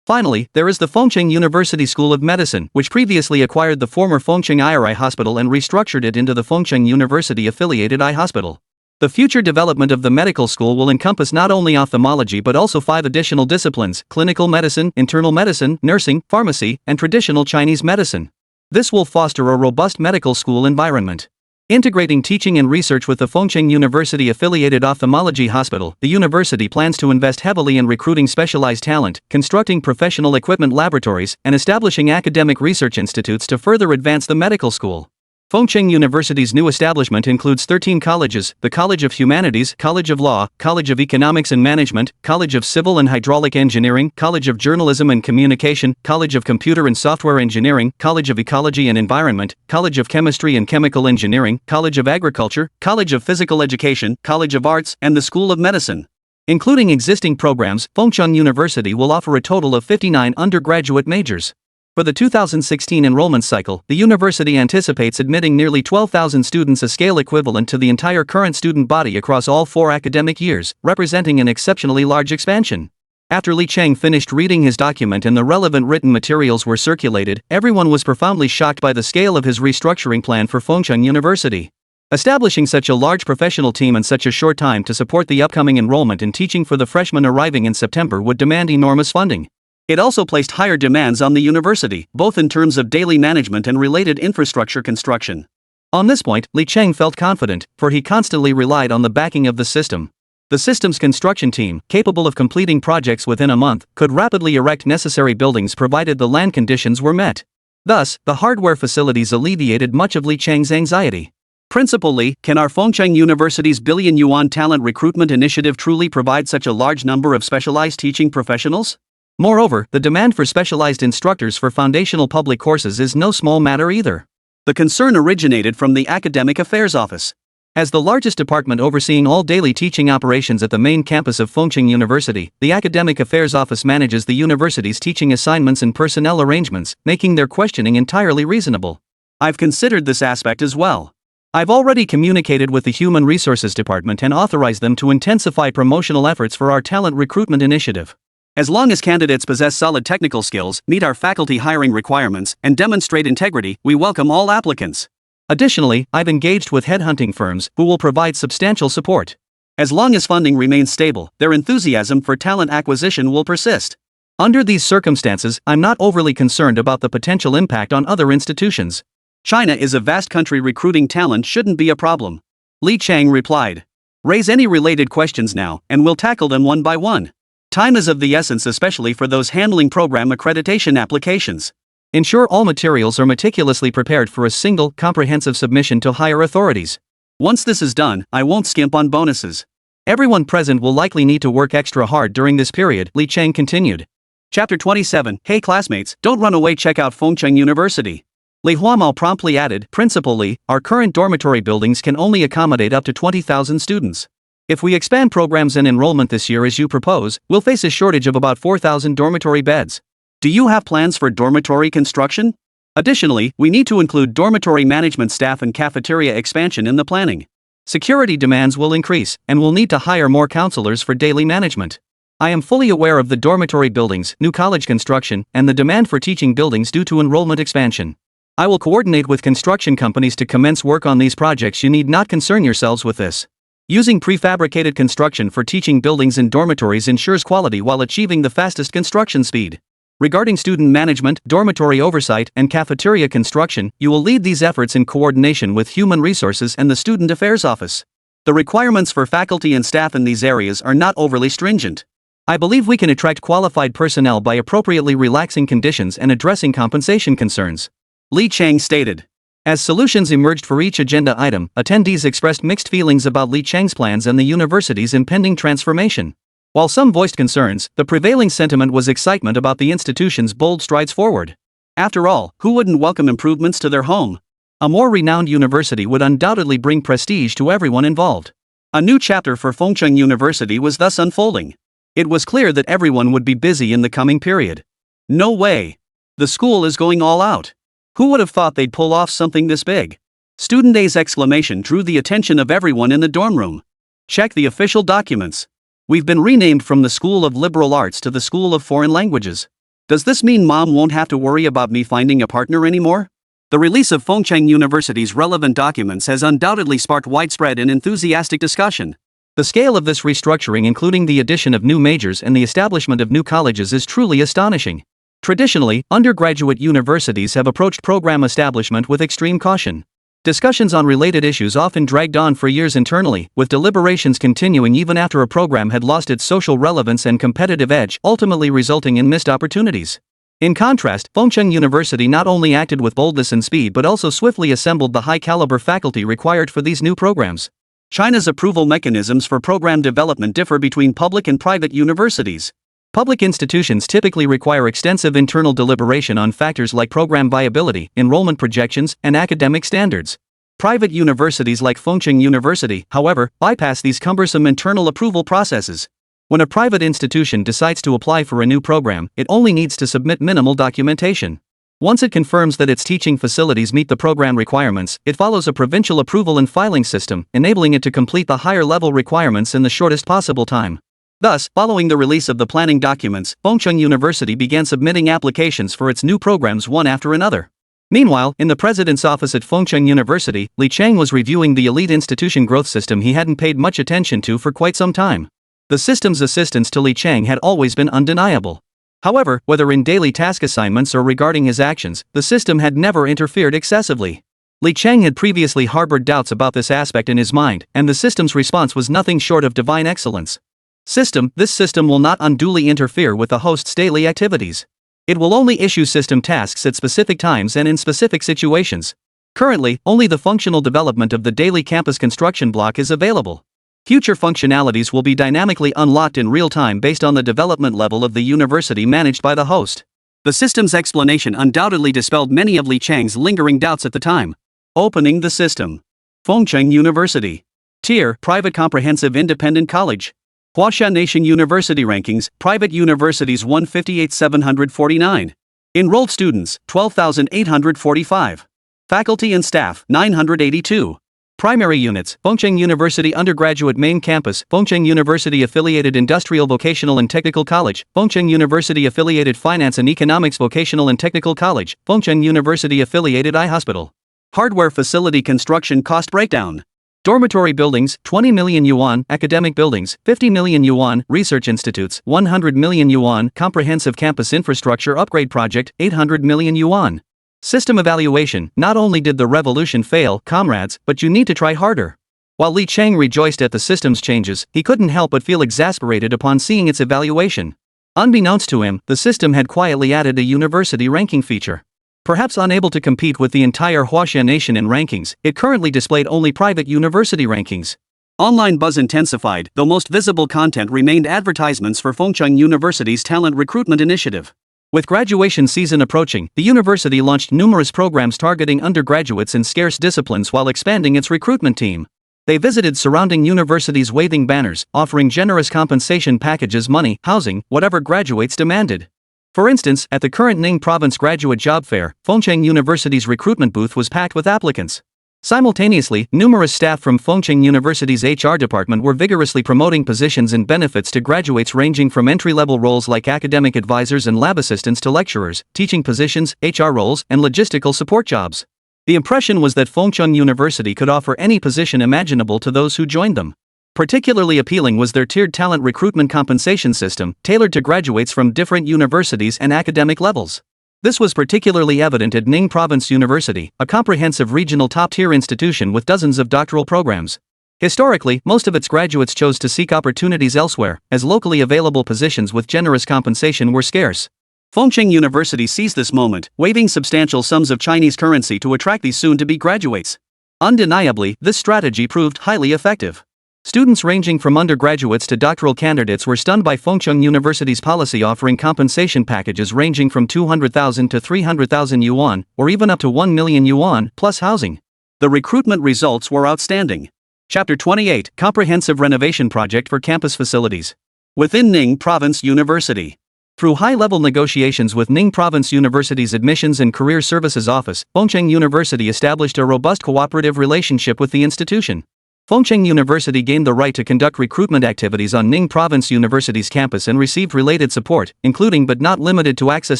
Finally, there is the Fengcheng University School of Medicine, which previously acquired the former Fengcheng IRI Hospital and restructured it into the Fengcheng University-affiliated Eye Hospital. The future development of the medical school will encompass not only ophthalmology but also 5 additional disciplines: clinical medicine, internal medicine, nursing, pharmacy, and traditional Chinese medicine. This will foster a robust medical school environment. Integrating teaching and research with the Fengcheng University-affiliated ophthalmology hospital, the university plans to invest heavily in recruiting specialized talent, constructing professional equipment laboratories, and establishing academic research institutes to further advance the medical school. Fengcheng University's new establishment includes 13 colleges: the College of Humanities, College of Law, College of Economics and Management, College of Civil and Hydraulic Engineering, College of Journalism and Communication, College of Computer and Software Engineering, College of Ecology and Environment, College of Chemistry and Chemical Engineering, College of Agriculture, College of Physical Education, College of Arts, and the School of Medicine. Including existing programs, Fengcheng University will offer a total of 59 undergraduate majors. For the 2016 enrollment cycle, the university anticipates admitting nearly 12,000 students, a scale equivalent to the entire current student body across all 4 academic years, representing an exceptionally large expansion. After Li Cheng finished reading his document and the relevant written materials were circulated, everyone was profoundly shocked by the scale of his restructuring plan for Fengcheng University. Establishing such a large professional team in such a short time to support the upcoming enrollment in teaching for the freshmen arriving in September would demand enormous funding. It also placed higher demands on the university, both in terms of daily management and related infrastructure construction. On this point, Li Cheng felt confident, for he constantly relied on the backing of the system. The system's construction team, capable of completing projects within a month, could rapidly erect necessary buildings provided the land conditions were met. Thus, the hardware facilities alleviated much of Li Cheng's anxiety. Principal Li, can our Fengcheng University's billion-yuan talent recruitment initiative truly provide such a large number of specialized teaching professionals? Moreover, the demand for specialized instructors for foundational public courses is no small matter either. The concern originated from the Academic Affairs Office. As the largest department overseeing all daily teaching operations at the main campus of Fengcheng University, the Academic Affairs Office manages the university's teaching assignments and personnel arrangements, making their questioning entirely reasonable. I've considered this aspect as well. I've already communicated with the Human Resources Department and authorized them to intensify promotional efforts for our talent recruitment initiative. As long as candidates possess solid technical skills, meet our faculty hiring requirements, and demonstrate integrity, we welcome all applicants. Additionally, I've engaged with headhunting firms who will provide substantial support. As long as funding remains stable, their enthusiasm for talent acquisition will persist. Under these circumstances, I'm not overly concerned about the potential impact on other institutions. China is a vast country, recruiting talent shouldn't be a problem. Li Cheng replied. Raise any related questions now, and we'll tackle them one by one. Time is of the essence, especially for those handling program accreditation applications. Ensure all materials are meticulously prepared for a single, comprehensive submission to higher authorities. Once this is done, I won't skimp on bonuses. Everyone present will likely need to work extra hard during this period, Li Cheng continued. Chapter 27. Hey classmates, don't run away, check out Fengcheng University. Li Huamao promptly added, Principal Li, our current dormitory buildings can only accommodate up to 20,000 students. If we expand programs and enrollment this year as you propose, we'll face a shortage of about 4,000 dormitory beds. Do you have plans for dormitory construction? Additionally, we need to include dormitory management staff and cafeteria expansion in the planning. Security demands will increase, and we'll need to hire more counselors for daily management. I am fully aware of the dormitory buildings, new college construction, and the demand for teaching buildings due to enrollment expansion. I will coordinate with construction companies to commence work on these projects. You need not concern yourselves with this. Using prefabricated construction for teaching buildings and dormitories ensures quality while achieving the fastest construction speed. Regarding student management, dormitory oversight, and cafeteria construction, you will lead these efforts in coordination with Human Resources and the Student Affairs Office. The requirements for faculty and staff in these areas are not overly stringent. I believe we can attract qualified personnel by appropriately relaxing conditions and addressing compensation concerns. Li Cheng stated. As solutions emerged for each agenda item, attendees expressed mixed feelings about Li Cheng's plans and the university's impending transformation. While some voiced concerns, the prevailing sentiment was excitement about the institution's bold strides forward. After all, who wouldn't welcome improvements to their home? A more renowned university would undoubtedly bring prestige to everyone involved. A new chapter for Fengcheng University was thus unfolding. It was clear that everyone would be busy in the coming period. No way. The school is going all out. Who would have thought they'd pull off something this big? Student A's exclamation drew the attention of everyone in the dorm room. Check the official documents. We've been renamed from the School of Liberal Arts to the School of Foreign Languages. Does this mean Mom won't have to worry about me finding a partner anymore? The release of Fengcheng University's relevant documents has undoubtedly sparked widespread and enthusiastic discussion. The scale of this restructuring, including the addition of new majors and the establishment of new colleges, is truly astonishing. Traditionally, undergraduate universities have approached program establishment with extreme caution. Discussions on related issues often dragged on for years internally, with deliberations continuing even after a program had lost its social relevance and competitive edge, ultimately resulting in missed opportunities. In contrast, Fengcheng University not only acted with boldness and speed but also swiftly assembled the high-caliber faculty required for these new programs. China's approval mechanisms for program development differ between public and private universities. Public institutions typically require extensive internal deliberation on factors like program viability, enrollment projections, and academic standards. Private universities like Fengcheng University, however, bypass these cumbersome internal approval processes. When a private institution decides to apply for a new program, it only needs to submit minimal documentation. Once it confirms that its teaching facilities meet the program requirements, it follows a provincial approval and filing system, enabling it to complete the higher-level requirements in the shortest possible time. Thus, following the release of the planning documents, Fengcheng University began submitting applications for its new programs one after another. Meanwhile, in the president's office at Fengcheng University, Li Chang was reviewing the elite institution growth system he hadn't paid much attention to for quite some time. The system's assistance to Li Chang had always been undeniable. However, whether in daily task assignments or regarding his actions, the system had never interfered excessively. Li Chang had previously harbored doubts about this aspect in his mind, and the system's response was nothing short of divine excellence. This system will not unduly interfere with the host's daily activities. It will only issue system tasks at specific times and in specific situations. Currently, only the functional development of the daily campus construction block is available. Future functionalities will be dynamically unlocked in real time based on the development level of the university managed by the host. The system's explanation undoubtedly dispelled many of Li Chang's lingering doubts at the time. Opening the system. Fengcheng University. Tier, Private Comprehensive Independent College. Huaxia Nation University Rankings, Private Universities 158,749. Enrolled students, 12,845. Faculty and staff, 982. Primary units, Fengcheng University Undergraduate Main Campus, Fengcheng University Affiliated Industrial Vocational and Technical College, Fengcheng University Affiliated Finance and Economics Vocational and Technical College, Fengcheng University Affiliated Eye Hospital. Hardware facility construction cost breakdown. Dormitory buildings, 20 million yuan, academic buildings, 50 million yuan, research institutes, 100 million yuan, comprehensive campus infrastructure upgrade project, 800 million yuan. System evaluation, not only did the revolution fail, comrades, but you need to try harder. While Li Chang rejoiced at the system's changes, he couldn't help but feel exasperated upon seeing its evaluation. Unbeknownst to him, the system had quietly added a university ranking feature. Perhaps unable to compete with the entire Huaxia nation in rankings, it currently displayed only private university rankings. Online buzz intensified, though most visible content remained advertisements for Fengcheng University's talent recruitment initiative. With graduation season approaching, the university launched numerous programs targeting undergraduates in scarce disciplines while expanding its recruitment team. They visited surrounding universities waving banners, offering generous compensation packages, money, housing, whatever graduates demanded. For instance, at the current Ning Province Graduate Job Fair, Fengcheng University's recruitment booth was packed with applicants. Simultaneously, numerous staff from Fengcheng University's HR department were vigorously promoting positions and benefits to graduates ranging from entry-level roles like academic advisors and lab assistants to lecturers, teaching positions, HR roles, and logistical support jobs. The impression was that Fengcheng University could offer any position imaginable to those who joined them. Particularly appealing was their tiered talent recruitment compensation system, tailored to graduates from different universities and academic levels. This was particularly evident at Ning Province University, a comprehensive regional top-tier institution with dozens of doctoral programs. Historically, most of its graduates chose to seek opportunities elsewhere, as locally available positions with generous compensation were scarce. Fengcheng University seized this moment, waiving substantial sums of Chinese currency to attract these soon-to-be graduates. Undeniably, this strategy proved highly effective. Students ranging from undergraduates to doctoral candidates were stunned by Fengcheng University's policy offering compensation packages ranging from 200,000 to 300,000 yuan, or even up to 1 million yuan, plus housing. The recruitment results were outstanding. Chapter 28, Comprehensive Renovation Project for Campus Facilities. Within Ning Province University. Through high-level negotiations with Ning Province University's Admissions and Career Services Office, Fengcheng University established a robust cooperative relationship with the institution. Fengcheng University gained the right to conduct recruitment activities on Ning Province University's campus and received related support, including but not limited to access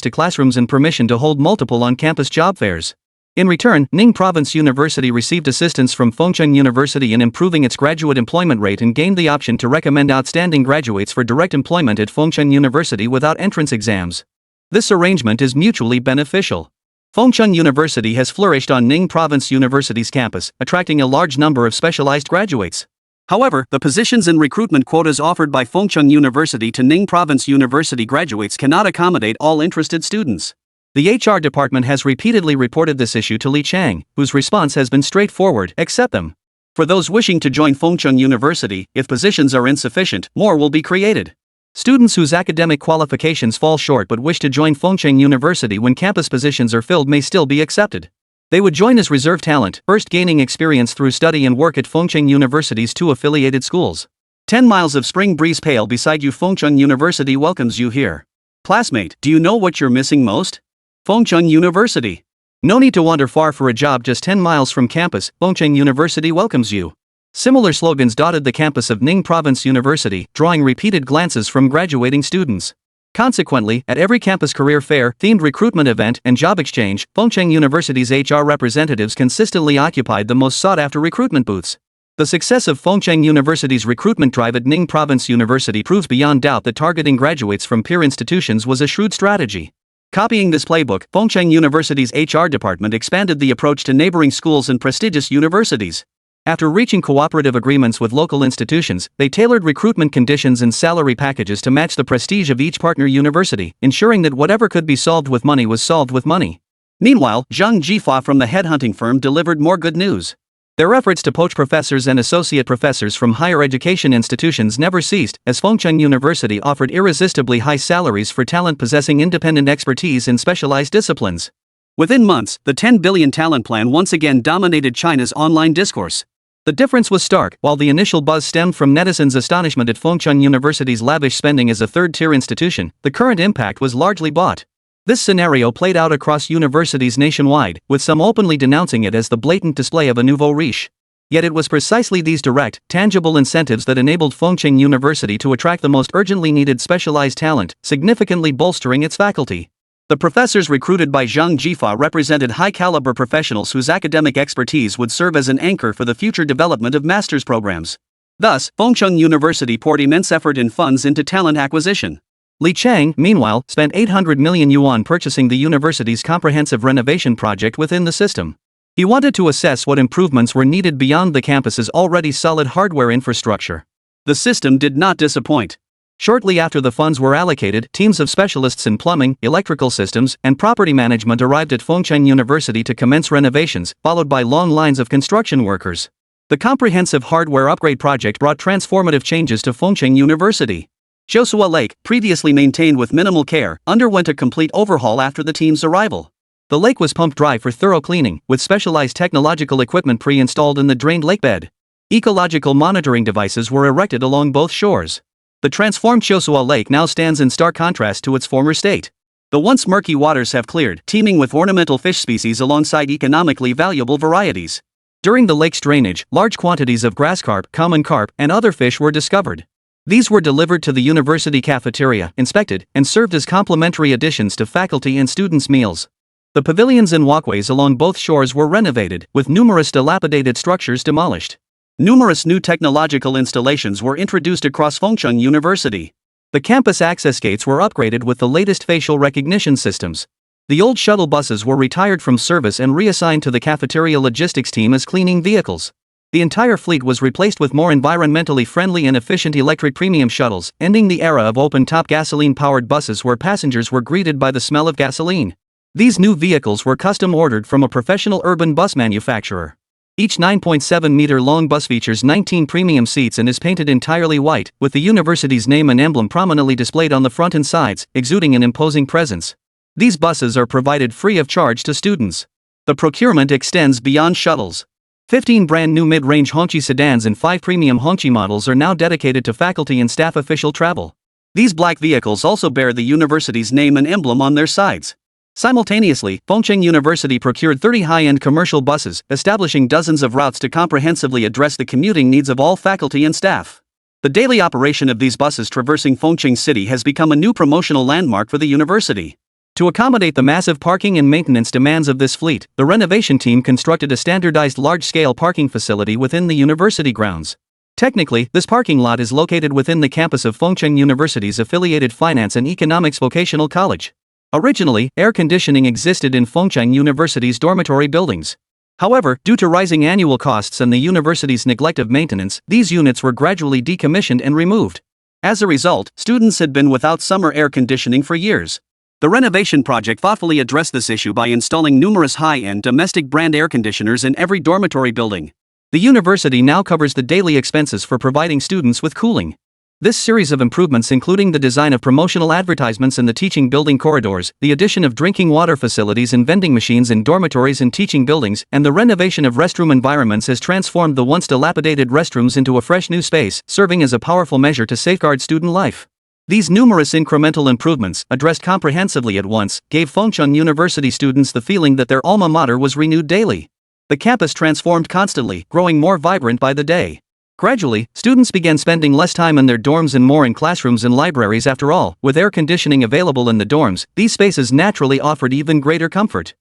to classrooms and permission to hold multiple on-campus job fairs. In return, Ning Province University received assistance from Fengcheng University in improving its graduate employment rate and gained the option to recommend outstanding graduates for direct employment at Fengcheng University without entrance exams. This arrangement is mutually beneficial. Fengcheng University has flourished on Ning Province University's campus, attracting a large number of specialized graduates. However, the positions and recruitment quotas offered by Fengcheng University to Ning Province University graduates cannot accommodate all interested students. The HR department has repeatedly reported this issue to Li Chang, whose response has been straightforward: accept them. For those wishing to join Fengcheng University, if positions are insufficient, more will be created. Students whose academic qualifications fall short but wish to join Fengcheng University when campus positions are filled may still be accepted. They would join as reserve talent, first gaining experience through study and work at Fengcheng University's 2 affiliated schools. 10 miles of spring breeze pale beside you. Fengcheng University welcomes you here. Classmate, do you know what you're missing most? Fengcheng University. No need to wander far for a job just 10 miles from campus. Fengcheng University welcomes you. Similar slogans dotted the campus of Ning Province University, drawing repeated glances from graduating students. Consequently, at every campus career fair, themed recruitment event, and job exchange, Fengcheng University's HR representatives consistently occupied the most sought-after recruitment booths. The success of Fengcheng University's recruitment drive at Ning Province University proves beyond doubt that targeting graduates from peer institutions was a shrewd strategy. Copying this playbook, Fengcheng University's HR department expanded the approach to neighboring schools and prestigious universities. After reaching cooperative agreements with local institutions, they tailored recruitment conditions and salary packages to match the prestige of each partner university, ensuring that whatever could be solved with money was solved with money. Meanwhile, Zhang Jifua from the headhunting firm delivered more good news. Their efforts to poach professors and associate professors from higher education institutions never ceased, as Fengcheng University offered irresistibly high salaries for talent possessing independent expertise in specialized disciplines. Within months, the 10 billion talent plan once again dominated China's online discourse. The difference was stark. While the initial buzz stemmed from netizens' astonishment at Fengcheng University's lavish spending as a third-tier institution, the current impact was largely bought. This scenario played out across universities nationwide, with some openly denouncing it as the blatant display of a nouveau riche. Yet it was precisely these direct, tangible incentives that enabled Fengcheng University to attract the most urgently needed specialized talent, significantly bolstering its faculty. The professors recruited by Zhang Jifua represented high-caliber professionals whose academic expertise would serve as an anchor for the future development of master's programs. Thus, Fengcheng University poured immense effort and funds into talent acquisition. Li Chang, meanwhile, spent 800 million yuan purchasing the university's comprehensive renovation project within the system. He wanted to assess what improvements were needed beyond the campus's already solid hardware infrastructure. The system did not disappoint. Shortly after the funds were allocated, teams of specialists in plumbing, electrical systems, and property management arrived at Fengcheng University to commence renovations, followed by long lines of construction workers. The comprehensive hardware upgrade project brought transformative changes to Fengcheng University. Joshua Lake, previously maintained with minimal care, underwent a complete overhaul after the team's arrival. The lake was pumped dry for thorough cleaning, with specialized technological equipment pre-installed in the drained lakebed. Ecological monitoring devices were erected along both shores. The transformed Joshua Lake now stands in stark contrast to its former state. The once murky waters have cleared, teeming with ornamental fish species alongside economically valuable varieties. During the lake's drainage, large quantities of grass carp, common carp, and other fish were discovered. These were delivered to the university cafeteria, inspected, and served as complimentary additions to faculty and students' meals. The pavilions and walkways along both shores were renovated, with numerous dilapidated structures demolished. Numerous new technological installations were introduced across Fengcheng University. The campus access gates were upgraded with the latest facial recognition systems. The old shuttle buses were retired from service and reassigned to the cafeteria logistics team as cleaning vehicles. The entire fleet was replaced with more environmentally friendly and efficient electric premium shuttles, ending the era of open-top gasoline-powered buses where passengers were greeted by the smell of gasoline. These new vehicles were custom-ordered from a professional urban bus manufacturer. Each 9.7-meter-long bus features 19 premium seats and is painted entirely white, with the university's name and emblem prominently displayed on the front and sides, exuding an imposing presence. These buses are provided free of charge to students. The procurement extends beyond shuttles. 15 brand-new mid-range Hongqi sedans and 5 premium Hongqi models are now dedicated to faculty and staff official travel. These black vehicles also bear the university's name and emblem on their sides. Simultaneously, Fengcheng University procured 30 high-end commercial buses, establishing dozens of routes to comprehensively address the commuting needs of all faculty and staff. The daily operation of these buses traversing Fengcheng City has become a new promotional landmark for the university. To accommodate the massive parking and maintenance demands of this fleet, the renovation team constructed a standardized large-scale parking facility within the university grounds. Technically, this parking lot is located within the campus of Fengcheng University's affiliated Finance and Economics Vocational College. Originally, air conditioning existed in Fengcheng University's dormitory buildings. However, due to rising annual costs and the university's neglect of maintenance, these units were gradually decommissioned and removed. As a result, students had been without summer air conditioning for years. The renovation project thoughtfully addressed this issue by installing numerous high-end domestic brand air conditioners in every dormitory building. The university now covers the daily expenses for providing students with cooling. This series of improvements, including the design of promotional advertisements in the teaching building corridors, the addition of drinking water facilities and vending machines in dormitories and teaching buildings, and the renovation of restroom environments, has transformed the once dilapidated restrooms into a fresh new space, serving as a powerful measure to safeguard student life. These numerous incremental improvements, addressed comprehensively at once, gave Fengchun University students the feeling that their alma mater was renewed daily. The campus transformed constantly, growing more vibrant by the day. Gradually, students began spending less time in their dorms and more in classrooms and libraries. After all, with air conditioning available in the dorms, these spaces naturally offered even greater comfort.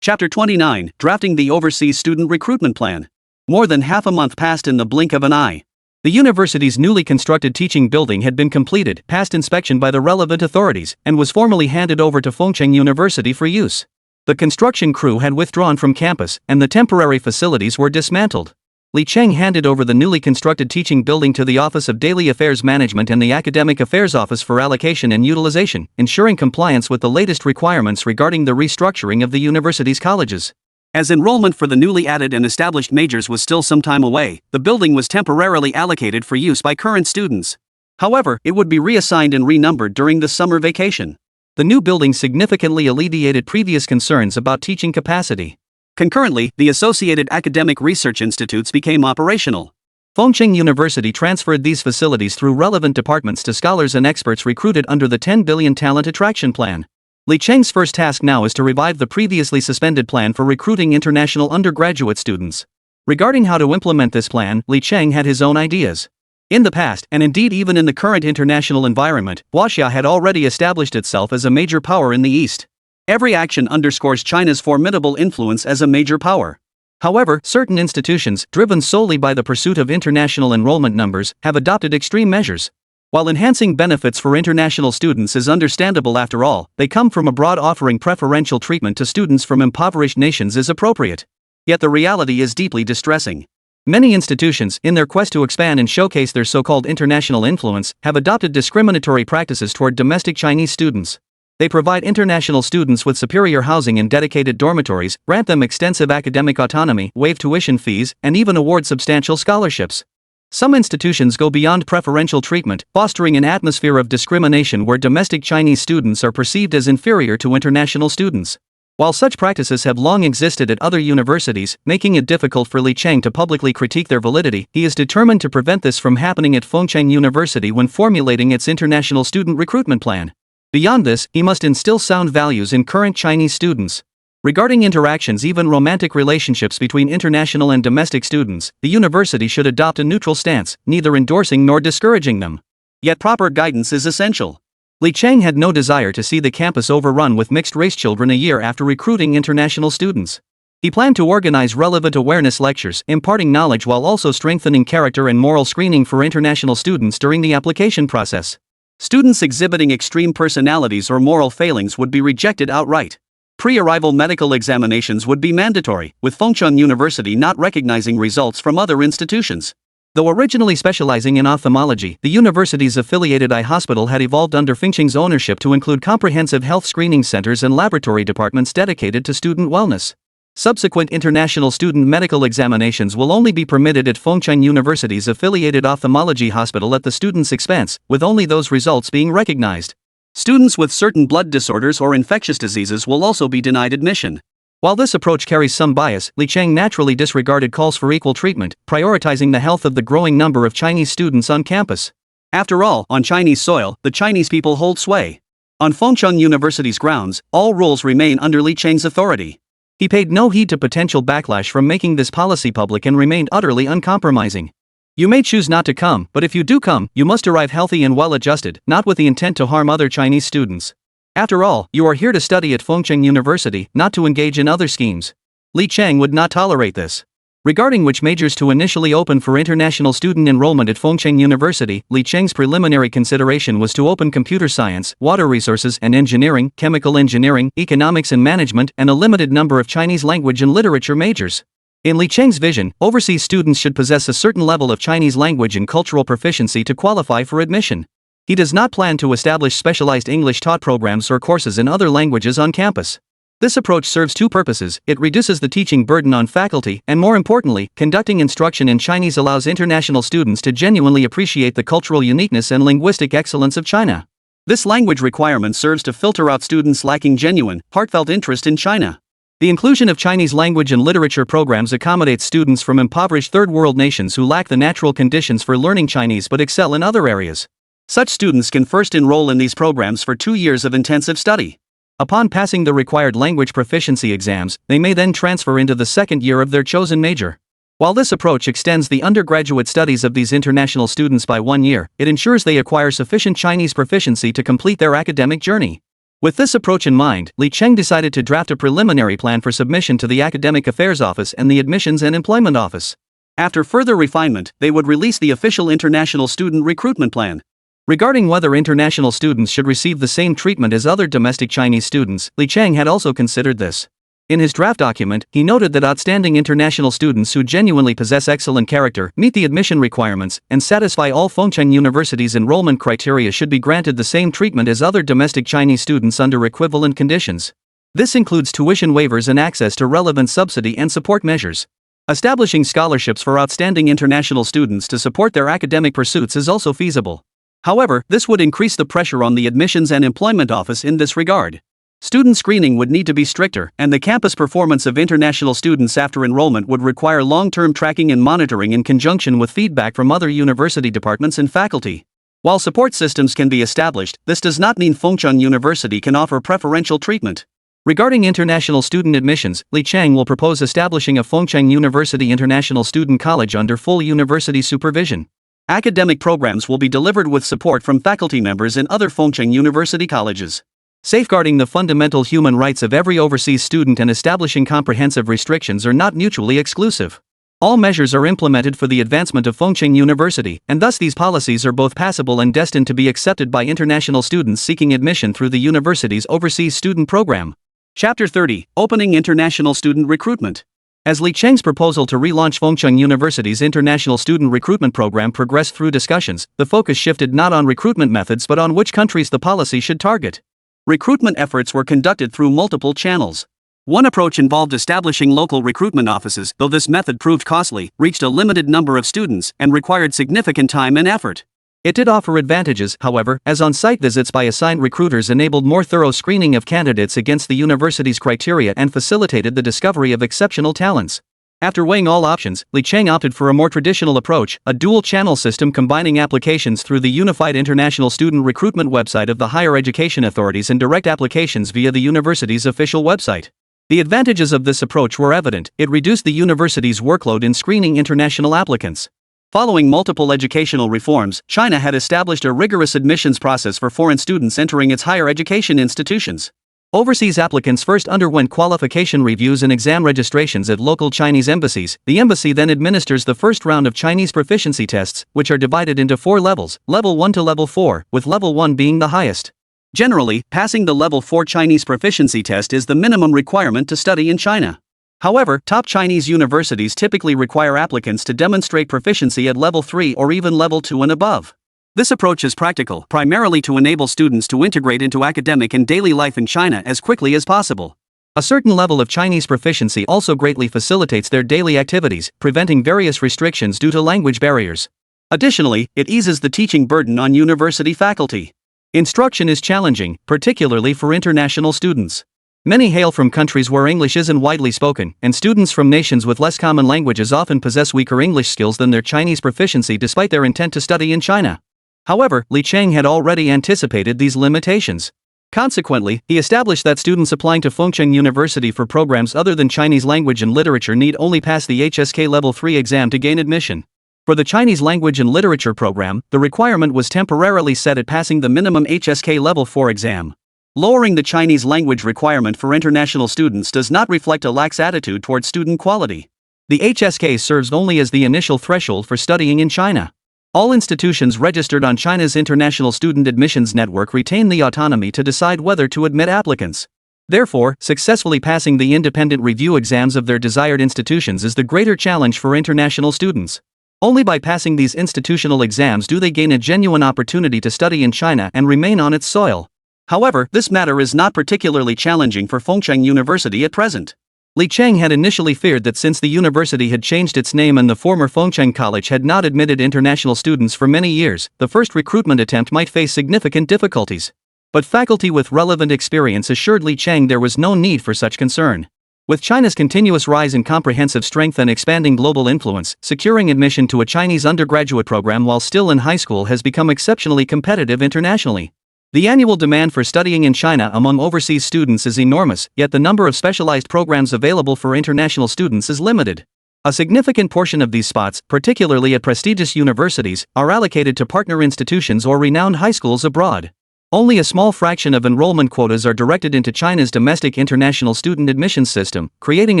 Chapter 29, Drafting the Overseas Student Recruitment Plan. More than half a month passed in the blink of an eye. The university's newly constructed teaching building had been completed, passed inspection by the relevant authorities, and was formally handed over to Fengchun University for use. The construction crew had withdrawn from campus, and the temporary facilities were dismantled. Li Cheng handed over the newly constructed teaching building to the Office of Daily Affairs Management and the Academic Affairs Office for allocation and utilization, ensuring compliance with the latest requirements regarding the restructuring of the university's colleges. As enrollment for the newly added and established majors was still some time away, the building was temporarily allocated for use by current students. However, it would be reassigned and renumbered during the summer vacation. The new building significantly alleviated previous concerns about teaching capacity. Concurrently, the associated academic research institutes became operational. Fengchun University transferred these facilities through relevant departments to scholars and experts recruited under the 10 billion Talent Attraction Plan. Li Cheng's first task now is to revive the previously suspended plan for recruiting international undergraduate students. Regarding how to implement this plan, Li Cheng had his own ideas. In the past, and indeed even in the current international environment, Huaxia had already established itself as a major power in the East. Every action underscores China's formidable influence as a major power. However, certain institutions, driven solely by the pursuit of international enrollment numbers, have adopted extreme measures. While enhancing benefits for international students is understandable after all, they come from abroad, offering preferential treatment to students from impoverished nations is appropriate. Yet the reality is deeply distressing. Many institutions, in their quest to expand and showcase their so-called international influence, have adopted discriminatory practices toward domestic Chinese students. They provide international students with superior housing and dedicated dormitories, grant them extensive academic autonomy, waive tuition fees, and even award substantial scholarships. Some institutions go beyond preferential treatment, fostering an atmosphere of discrimination where domestic Chinese students are perceived as inferior to international students. While such practices have long existed at other universities, making it difficult for Li Cheng to publicly critique their validity, he is determined to prevent this from happening at Fengchun University when formulating its international student recruitment plan. Beyond this, he must instill sound values in current Chinese students. Regarding interactions, even romantic relationships between international and domestic students, the university should adopt a neutral stance, neither endorsing nor discouraging them. Yet proper guidance is essential. Li Cheng had no desire to see the campus overrun with mixed-race children a year after recruiting international students. He planned to organize relevant awareness lectures, imparting knowledge while also strengthening character and moral screening for international students during the application process. Students exhibiting extreme personalities or moral failings would be rejected outright. Pre-arrival medical examinations would be mandatory, with Fengchun University not recognizing results from other institutions. Though originally specializing in ophthalmology, the university's affiliated eye hospital had evolved under Fengchun's ownership to include comprehensive health screening centers and laboratory departments dedicated to student wellness. Subsequent international student medical examinations will only be permitted at Fengchun University's affiliated ophthalmology hospital at the student's expense, with only those results being recognized. Students with certain blood disorders or infectious diseases will also be denied admission. While this approach carries some bias, Li Cheng naturally disregarded calls for equal treatment, prioritizing the health of the growing number of Chinese students on campus. After all, on Chinese soil, the Chinese people hold sway. On Fengchun University's grounds, all rules remain under Li Cheng's authority. He paid no heed to potential backlash from making this policy public and remained utterly uncompromising. You may choose not to come, but if you do come, you must arrive healthy and well-adjusted, not with the intent to harm other Chinese students. After all, you are here to study at Fengchun University, not to engage in other schemes. Li Cheng would not tolerate this. Regarding which majors to initially open for international student enrollment at Fengchun University, Li Cheng's preliminary consideration was to open computer science, water resources and engineering, chemical engineering, economics and management, and a limited number of Chinese language and literature majors. In Li Cheng's vision, overseas students should possess a certain level of Chinese language and cultural proficiency to qualify for admission. He does not plan to establish specialized English-taught programs or courses in other languages on campus. This approach serves two purposes: it reduces the teaching burden on faculty, and more importantly, conducting instruction in Chinese allows international students to genuinely appreciate the cultural uniqueness and linguistic excellence of China. This language requirement serves to filter out students lacking genuine, heartfelt interest in China. The inclusion of Chinese language and literature programs accommodates students from impoverished third-world nations who lack the natural conditions for learning Chinese but excel in other areas. Such students can first enroll in these programs for 2 years of intensive study. Upon passing the required language proficiency exams, they may then transfer into the second year of their chosen major. While this approach extends the undergraduate studies of these international students by 1 year, it ensures they acquire sufficient Chinese proficiency to complete their academic journey. With this approach in mind, Li Cheng decided to draft a preliminary plan for submission to the Academic Affairs Office and the Admissions and Employment Office. After further refinement, they would release the official International Student Recruitment Plan. Regarding whether international students should receive the same treatment as other domestic Chinese students, Li Cheng had also considered this. In his draft document, he noted that outstanding international students who genuinely possess excellent character, meet the admission requirements, and satisfy all Fengcheng University's enrollment criteria should be granted the same treatment as other domestic Chinese students under equivalent conditions. This includes tuition waivers and access to relevant subsidy and support measures. Establishing scholarships for outstanding international students to support their academic pursuits is also feasible. However, this would increase the pressure on the Admissions and Employment Office in this regard. Student screening would need to be stricter, and the campus performance of international students after enrollment would require long-term tracking and monitoring in conjunction with feedback from other university departments and faculty. While support systems can be established, this does not mean Fengcheng University can offer preferential treatment. Regarding international student admissions, Li Cheng will propose establishing a Fengcheng University International Student College under full university supervision. Academic programs will be delivered with support from faculty members in other Fengcheng University colleges. Safeguarding the fundamental human rights of every overseas student and establishing comprehensive restrictions are not mutually exclusive. All measures are implemented for the advancement of Fengcheng University, and thus these policies are both passable and destined to be accepted by international students seeking admission through the university's overseas student program. Chapter 30: Opening International Student Recruitment. As Li Cheng's proposal to relaunch Fengcheng University's international student recruitment program progressed through discussions, the focus shifted not on recruitment methods but on which countries the policy should target. Recruitment efforts were conducted through multiple channels. One approach involved establishing local recruitment offices, though this method proved costly, reached a limited number of students, and required significant time and effort. It did offer advantages, however, as on-site visits by assigned recruiters enabled more thorough screening of candidates against the university's criteria and facilitated the discovery of exceptional talents. After weighing all options, Li Cheng opted for a more traditional approach, a dual-channel system combining applications through the Unified International Student Recruitment website of the higher education authorities and direct applications via the university's official website. The advantages of this approach were evident: it reduced the university's workload in screening international applicants. Following multiple educational reforms, China had established a rigorous admissions process for foreign students entering its higher education institutions. Overseas applicants first underwent qualification reviews and exam registrations at local Chinese embassies. The embassy then administers the first round of Chinese proficiency tests, which are divided into 4 levels, level 1 to level 4, with level 1 being the highest. Generally, passing the level 4 Chinese proficiency test is the minimum requirement to study in China. However, top Chinese universities typically require applicants to demonstrate proficiency at level 3 or even level 2 and above. This approach is practical, primarily to enable students to integrate into academic and daily life in China as quickly as possible. A certain level of Chinese proficiency also greatly facilitates their daily activities, preventing various restrictions due to language barriers. Additionally, it eases the teaching burden on university faculty. Instruction is challenging, particularly for international students. Many hail from countries where English isn't widely spoken, and students from nations with less common languages often possess weaker English skills than their Chinese proficiency despite their intent to study in China. However, Li Cheng had already anticipated these limitations. Consequently, he established that students applying to Fengcheng University for programs other than Chinese language and literature need only pass the HSK Level 3 exam to gain admission. For the Chinese language and literature program, the requirement was temporarily set at passing the minimum HSK Level 4 exam. Lowering the Chinese language requirement for international students does not reflect a lax attitude toward student quality. The HSK serves only as the initial threshold for studying in China. All institutions registered on China's International Student Admissions Network retain the autonomy to decide whether to admit applicants. Therefore, successfully passing the independent review exams of their desired institutions is the greater challenge for international students. Only by passing these institutional exams do they gain a genuine opportunity to study in China and remain on its soil. However, this matter is not particularly challenging for Fengcheng University at present. Li Cheng had initially feared that since the university had changed its name and the former Fengcheng College had not admitted international students for many years, the first recruitment attempt might face significant difficulties. But faculty with relevant experience assured Li Cheng there was no need for such concern. With China's continuous rise in comprehensive strength and expanding global influence, securing admission to a Chinese undergraduate program while still in high school has become exceptionally competitive internationally. The annual demand for studying in China among overseas students is enormous, yet the number of specialized programs available for international students is limited. A significant portion of these spots, particularly at prestigious universities, are allocated to partner institutions or renowned high schools abroad. Only a small fraction of enrollment quotas are directed into China's domestic international student admissions system, creating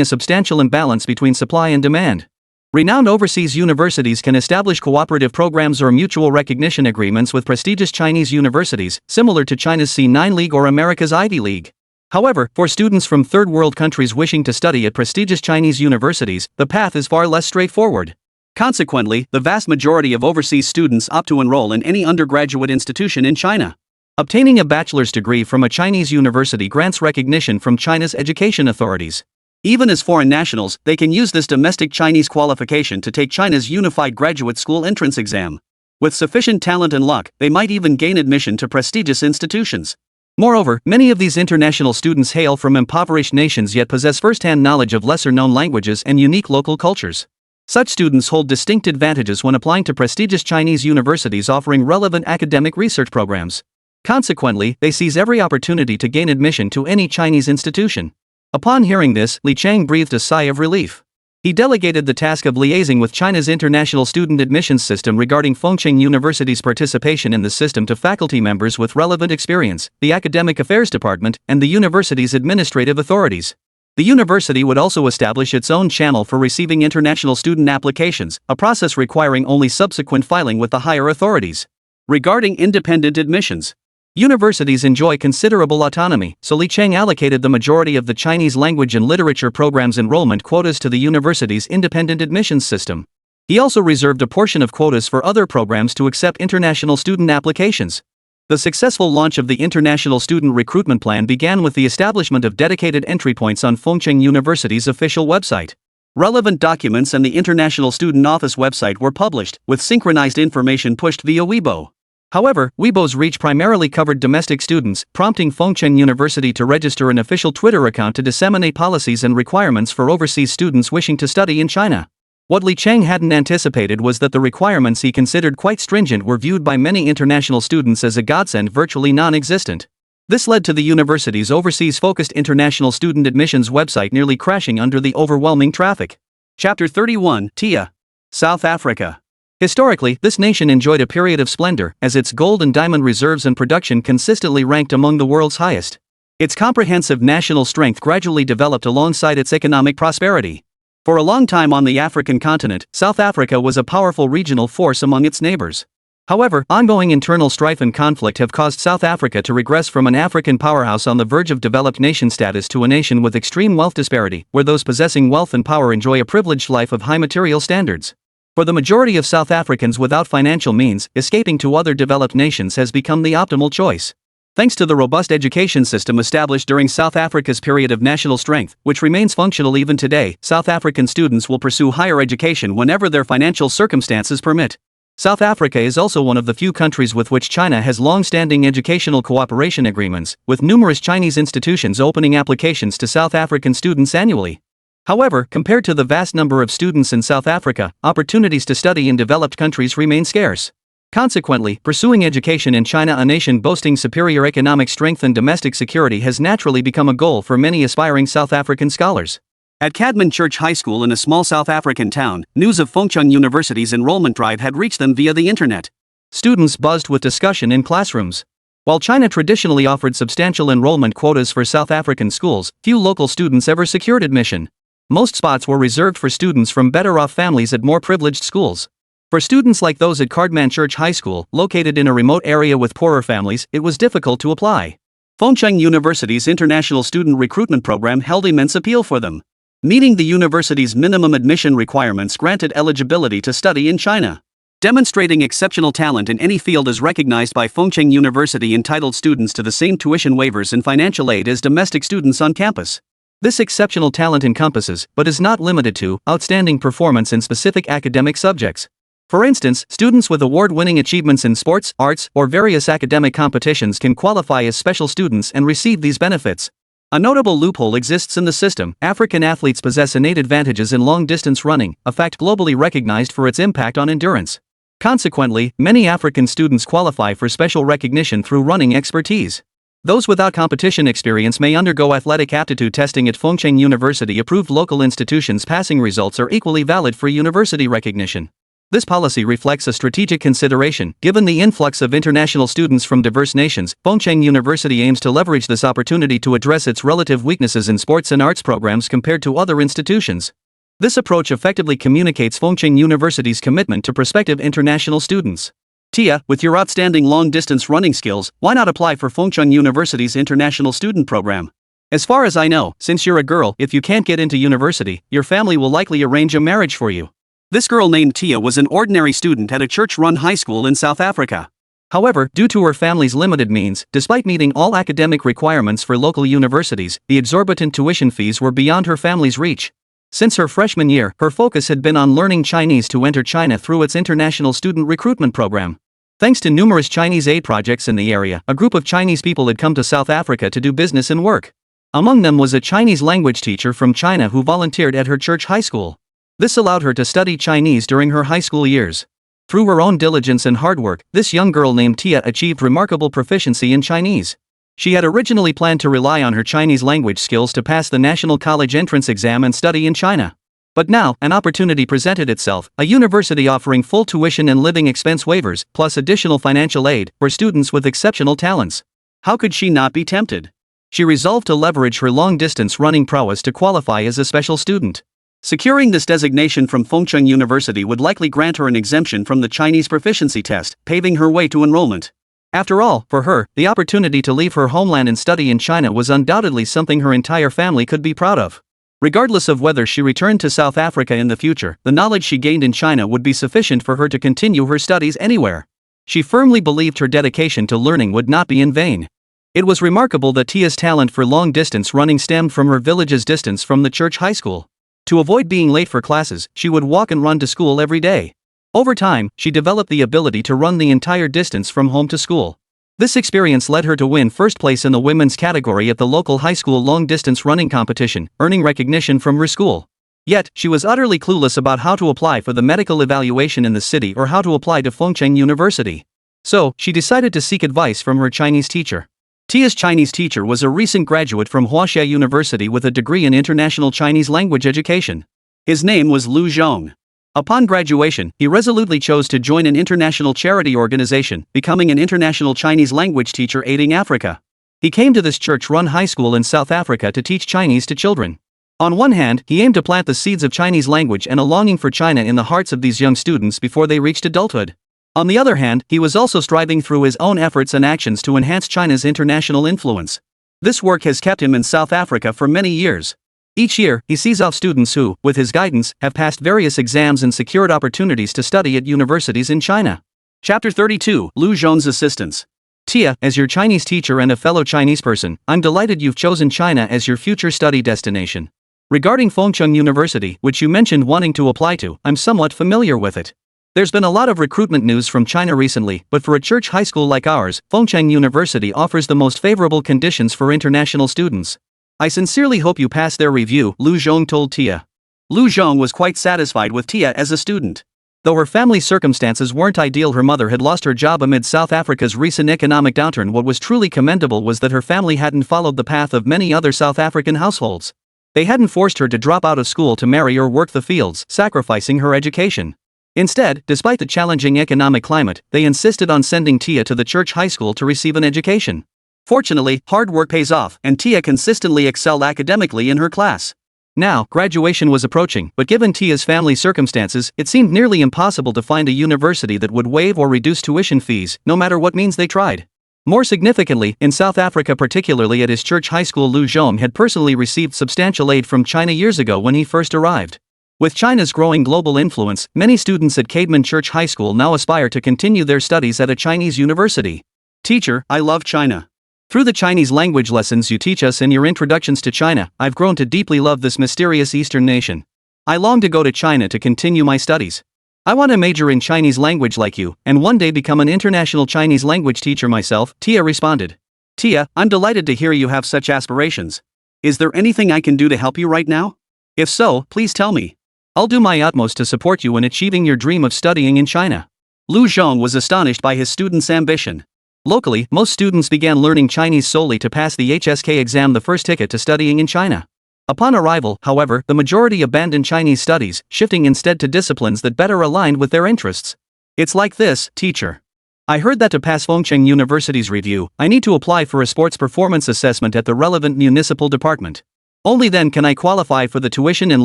a substantial imbalance between supply and demand. Renowned overseas universities can establish cooperative programs or mutual recognition agreements with prestigious Chinese universities, similar to China's C9 League or America's Ivy League. However, for students from third world countries wishing to study at prestigious Chinese universities, the path is far less straightforward. Consequently, the vast majority of overseas students opt to enroll in any undergraduate institution in China. Obtaining a bachelor's degree from a Chinese university grants recognition from China's education authorities. Even as foreign nationals, they can use this domestic Chinese qualification to take China's Unified Graduate School entrance exam. With sufficient talent and luck, they might even gain admission to prestigious institutions. Moreover, many of these international students hail from impoverished nations yet possess first-hand knowledge of lesser-known languages and unique local cultures. Such students hold distinct advantages when applying to prestigious Chinese universities offering relevant academic research programs. Consequently, they seize every opportunity to gain admission to any Chinese institution. Upon hearing this, Li Cheng breathed a sigh of relief. He delegated the task of liaising with China's international student admissions system regarding Fengcheng University's participation in the system to faculty members with relevant experience, the Academic Affairs Department, and the university's administrative authorities. The university would also establish its own channel for receiving international student applications, a process requiring only subsequent filing with the higher authorities. Regarding independent admissions, universities enjoy considerable autonomy, so Li Cheng allocated the majority of the Chinese language and literature program's enrollment quotas to the university's independent admissions system. He also reserved a portion of quotas for other programs to accept international student applications. The successful launch of the International Student Recruitment Plan began with the establishment of dedicated entry points on Fengcheng University's official website. Relevant documents and the International Student Office website were published, with synchronized information pushed via Weibo. However, Weibo's reach primarily covered domestic students, prompting Fengcheng University to register an official Twitter account to disseminate policies and requirements for overseas students wishing to study in China. What Li Cheng hadn't anticipated was that the requirements he considered quite stringent were viewed by many international students as a godsend virtually non-existent. This led to the university's overseas-focused international student admissions website nearly crashing under the overwhelming traffic. Chapter 31, Tia. South Africa. Historically, this nation enjoyed a period of splendor, as its gold and diamond reserves and production consistently ranked among the world's highest. Its comprehensive national strength gradually developed alongside its economic prosperity. For a long time on the African continent, South Africa was a powerful regional force among its neighbors. However, ongoing internal strife and conflict have caused South Africa to regress from an African powerhouse on the verge of developed nation status to a nation with extreme wealth disparity, where those possessing wealth and power enjoy a privileged life of high material standards. For the majority of South Africans without financial means, escaping to other developed nations has become the optimal choice. Thanks to the robust education system established during South Africa's period of national strength, which remains functional even today, South African students will pursue higher education whenever their financial circumstances permit. South Africa is also one of the few countries with which China has long-standing educational cooperation agreements, with numerous Chinese institutions opening applications to South African students annually. However, compared to the vast number of students in South Africa, opportunities to study in developed countries remain scarce. Consequently, pursuing education in China, a nation boasting superior economic strength and domestic security, has naturally become a goal for many aspiring South African scholars. At Cadman Church High School in a small South African town, news of Fengcheng University's enrollment drive had reached them via the internet. Students buzzed with discussion in classrooms. While China traditionally offered substantial enrollment quotas for South African schools, few local students ever secured admission. Most spots were reserved for students from better-off families at more privileged schools. For students like those at Cardman Church High School, located in a remote area with poorer families, it was difficult to apply. Fengcheng University's International Student Recruitment Program held immense appeal for them. Meeting the university's minimum admission requirements granted eligibility to study in China. Demonstrating exceptional talent in any field is recognized by Fengcheng University, entitled students to the same tuition waivers and financial aid as domestic students on campus. This exceptional talent encompasses, but is not limited to, outstanding performance in specific academic subjects. For instance, students with award-winning achievements in sports, arts, or various academic competitions can qualify as special students and receive these benefits. A notable loophole exists in the system. African athletes possess innate advantages in long-distance running, a fact globally recognized for its impact on endurance. Consequently, many African students qualify for special recognition through running expertise. Those without competition experience may undergo athletic aptitude testing at Fengcheng University. Approved local institutions' passing results are equally valid for university recognition. This policy reflects a strategic consideration. Given the influx of international students from diverse nations, Fengcheng University aims to leverage this opportunity to address its relative weaknesses in sports and arts programs compared to other institutions. This approach effectively communicates Fengcheng University's commitment to prospective international students. Tia, with your outstanding long-distance running skills, why not apply for Fengcheng University's International Student Program? As far as I know, since you're a girl, if you can't get into university, your family will likely arrange a marriage for you. This girl named Tia was an ordinary student at a church-run high school in South Africa. However, due to her family's limited means, despite meeting all academic requirements for local universities, the exorbitant tuition fees were beyond her family's reach. Since her freshman year, her focus had been on learning Chinese to enter China through its International Student Recruitment Program. Thanks to numerous Chinese aid projects in the area, a group of Chinese people had come to South Africa to do business and work. Among them was a Chinese language teacher from China who volunteered at her church high school. This allowed her to study Chinese during her high school years. Through her own diligence and hard work, this young girl named Tia achieved remarkable proficiency in Chinese. She had originally planned to rely on her Chinese language skills to pass the National College Entrance Exam and study in China. But now, an opportunity presented itself, a university offering full tuition and living expense waivers, plus additional financial aid, for students with exceptional talents. How could she not be tempted? She resolved to leverage her long-distance running prowess to qualify as a special student. Securing this designation from Fengcheng University would likely grant her an exemption from the Chinese proficiency test, paving her way to enrollment. After all, for her, the opportunity to leave her homeland and study in China was undoubtedly something her entire family could be proud of. Regardless of whether she returned to South Africa in the future, the knowledge she gained in China would be sufficient for her to continue her studies anywhere. She firmly believed her dedication to learning would not be in vain. It was remarkable that Tia's talent for long-distance running stemmed from her village's distance from the church high school. To avoid being late for classes, she would walk and run to school every day. Over time, she developed the ability to run the entire distance from home to school. This experience led her to win first place in the women's category at the local high school long-distance running competition, earning recognition from her school. Yet, she was utterly clueless about how to apply for the medical evaluation in the city or how to apply to Fengcheng University. So, she decided to seek advice from her Chinese teacher. Tia's Chinese teacher was a recent graduate from Huaxia University with a degree in international Chinese language education. His name was Lu Zhong. Upon graduation, he resolutely chose to join an international charity organization, becoming an international Chinese language teacher aiding Africa. He came to this church-run high school in South Africa to teach Chinese to children. On one hand, he aimed to plant the seeds of Chinese language and a longing for China in the hearts of these young students before they reached adulthood. On the other hand, he was also striving through his own efforts and actions to enhance China's international influence. This work has kept him in South Africa for many years. Each year, he sees off students who, with his guidance, have passed various exams and secured opportunities to study at universities in China. Chapter 32, Lu Zhong's Assistance. Tia, as your Chinese teacher and a fellow Chinese person, I'm delighted you've chosen China as your future study destination. Regarding Fengcheng University, which you mentioned wanting to apply to, I'm somewhat familiar with it. There's been a lot of recruitment news from China recently, but for a church high school like ours, Fengcheng University offers the most favorable conditions for international students. I sincerely hope you pass their review, Lu Zhong told Tia. Lu Zhong was quite satisfied with Tia as a student. Though her family's circumstances weren't ideal, her mother had lost her job amid South Africa's recent economic downturn. What was truly commendable was that her family hadn't followed the path of many other South African households. They hadn't forced her to drop out of school to marry or work the fields, sacrificing her education. Instead, despite the challenging economic climate, they insisted on sending Tia to the church high school to receive an education. Fortunately, hard work pays off, and Tia consistently excelled academically in her class. Now, graduation was approaching, but given Tia's family circumstances, it seemed nearly impossible to find a university that would waive or reduce tuition fees, no matter what means they tried. More significantly, in South Africa, particularly at his church high school, Lu Zhong had personally received substantial aid from China years ago when he first arrived. With China's growing global influence, many students at Cademan Church High School now aspire to continue their studies at a Chinese university. Teacher, I love China. Through the Chinese language lessons you teach us and your introductions to China, I've grown to deeply love this mysterious Eastern nation. I long to go to China to continue my studies. I want to major in Chinese language like you, and one day become an international Chinese language teacher myself, Tia responded. Tia, I'm delighted to hear you have such aspirations. Is there anything I can do to help you right now? If so, please tell me. I'll do my utmost to support you in achieving your dream of studying in China. Lu Zhong was astonished by his students' ambition. Locally, most students began learning Chinese solely to pass the HSK exam, the first ticket to studying in China. Upon arrival, however, the majority abandoned Chinese studies, shifting instead to disciplines that better aligned with their interests. It's like this, teacher. I heard that to pass Fengcheng University's review, I need to apply for a sports performance assessment at the relevant municipal department. Only then can I qualify for the tuition and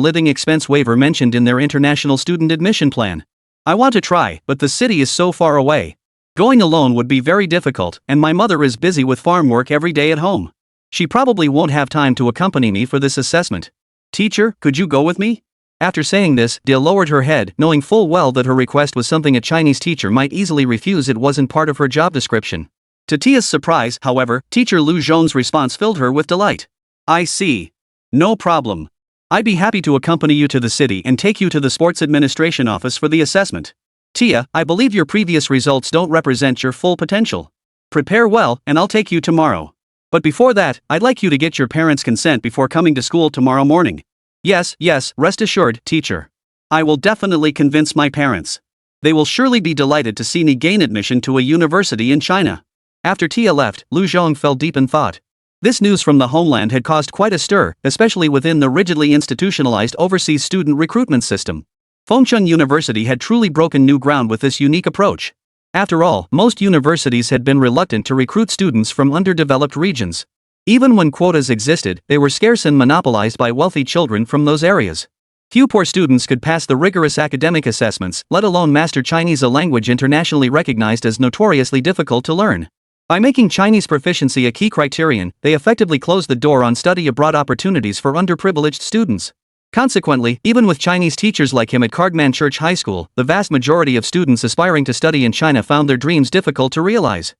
living expense waiver mentioned in their international student admission plan. I want to try, but the city is so far away. Going alone would be very difficult, and my mother is busy with farm work every day at home. She probably won't have time to accompany me for this assessment. Teacher, could you go with me? After saying this, Dia lowered her head, knowing full well that her request was something a Chinese teacher might easily refuse. It wasn't part of her job description. To Tia's surprise, however, teacher Lu Zhong's response filled her with delight. I see. No problem. I'd be happy to accompany you to the city and take you to the sports administration office for the assessment. Tia, I believe your previous results don't represent your full potential. Prepare well, and I'll take you tomorrow. But before that, I'd like you to get your parents' consent before coming to school tomorrow morning. Yes, rest assured, teacher. I will definitely convince my parents. They will surely be delighted to see me gain admission to a university in China. After Tia left, Lu Zhong fell deep in thought. This news from the homeland had caused quite a stir, especially within the rigidly institutionalized overseas student recruitment system. Fengcheng University had truly broken new ground with this unique approach. After all, most universities had been reluctant to recruit students from underdeveloped regions. Even when quotas existed, they were scarce and monopolized by wealthy children from those areas. Few poor students could pass the rigorous academic assessments, let alone master Chinese, a language internationally recognized as notoriously difficult to learn. By making Chinese proficiency a key criterion, they effectively closed the door on study abroad opportunities for underprivileged students. Consequently, even with Chinese teachers like him at Cademan Church High School, the vast majority of students aspiring to study in China found their dreams difficult to realize.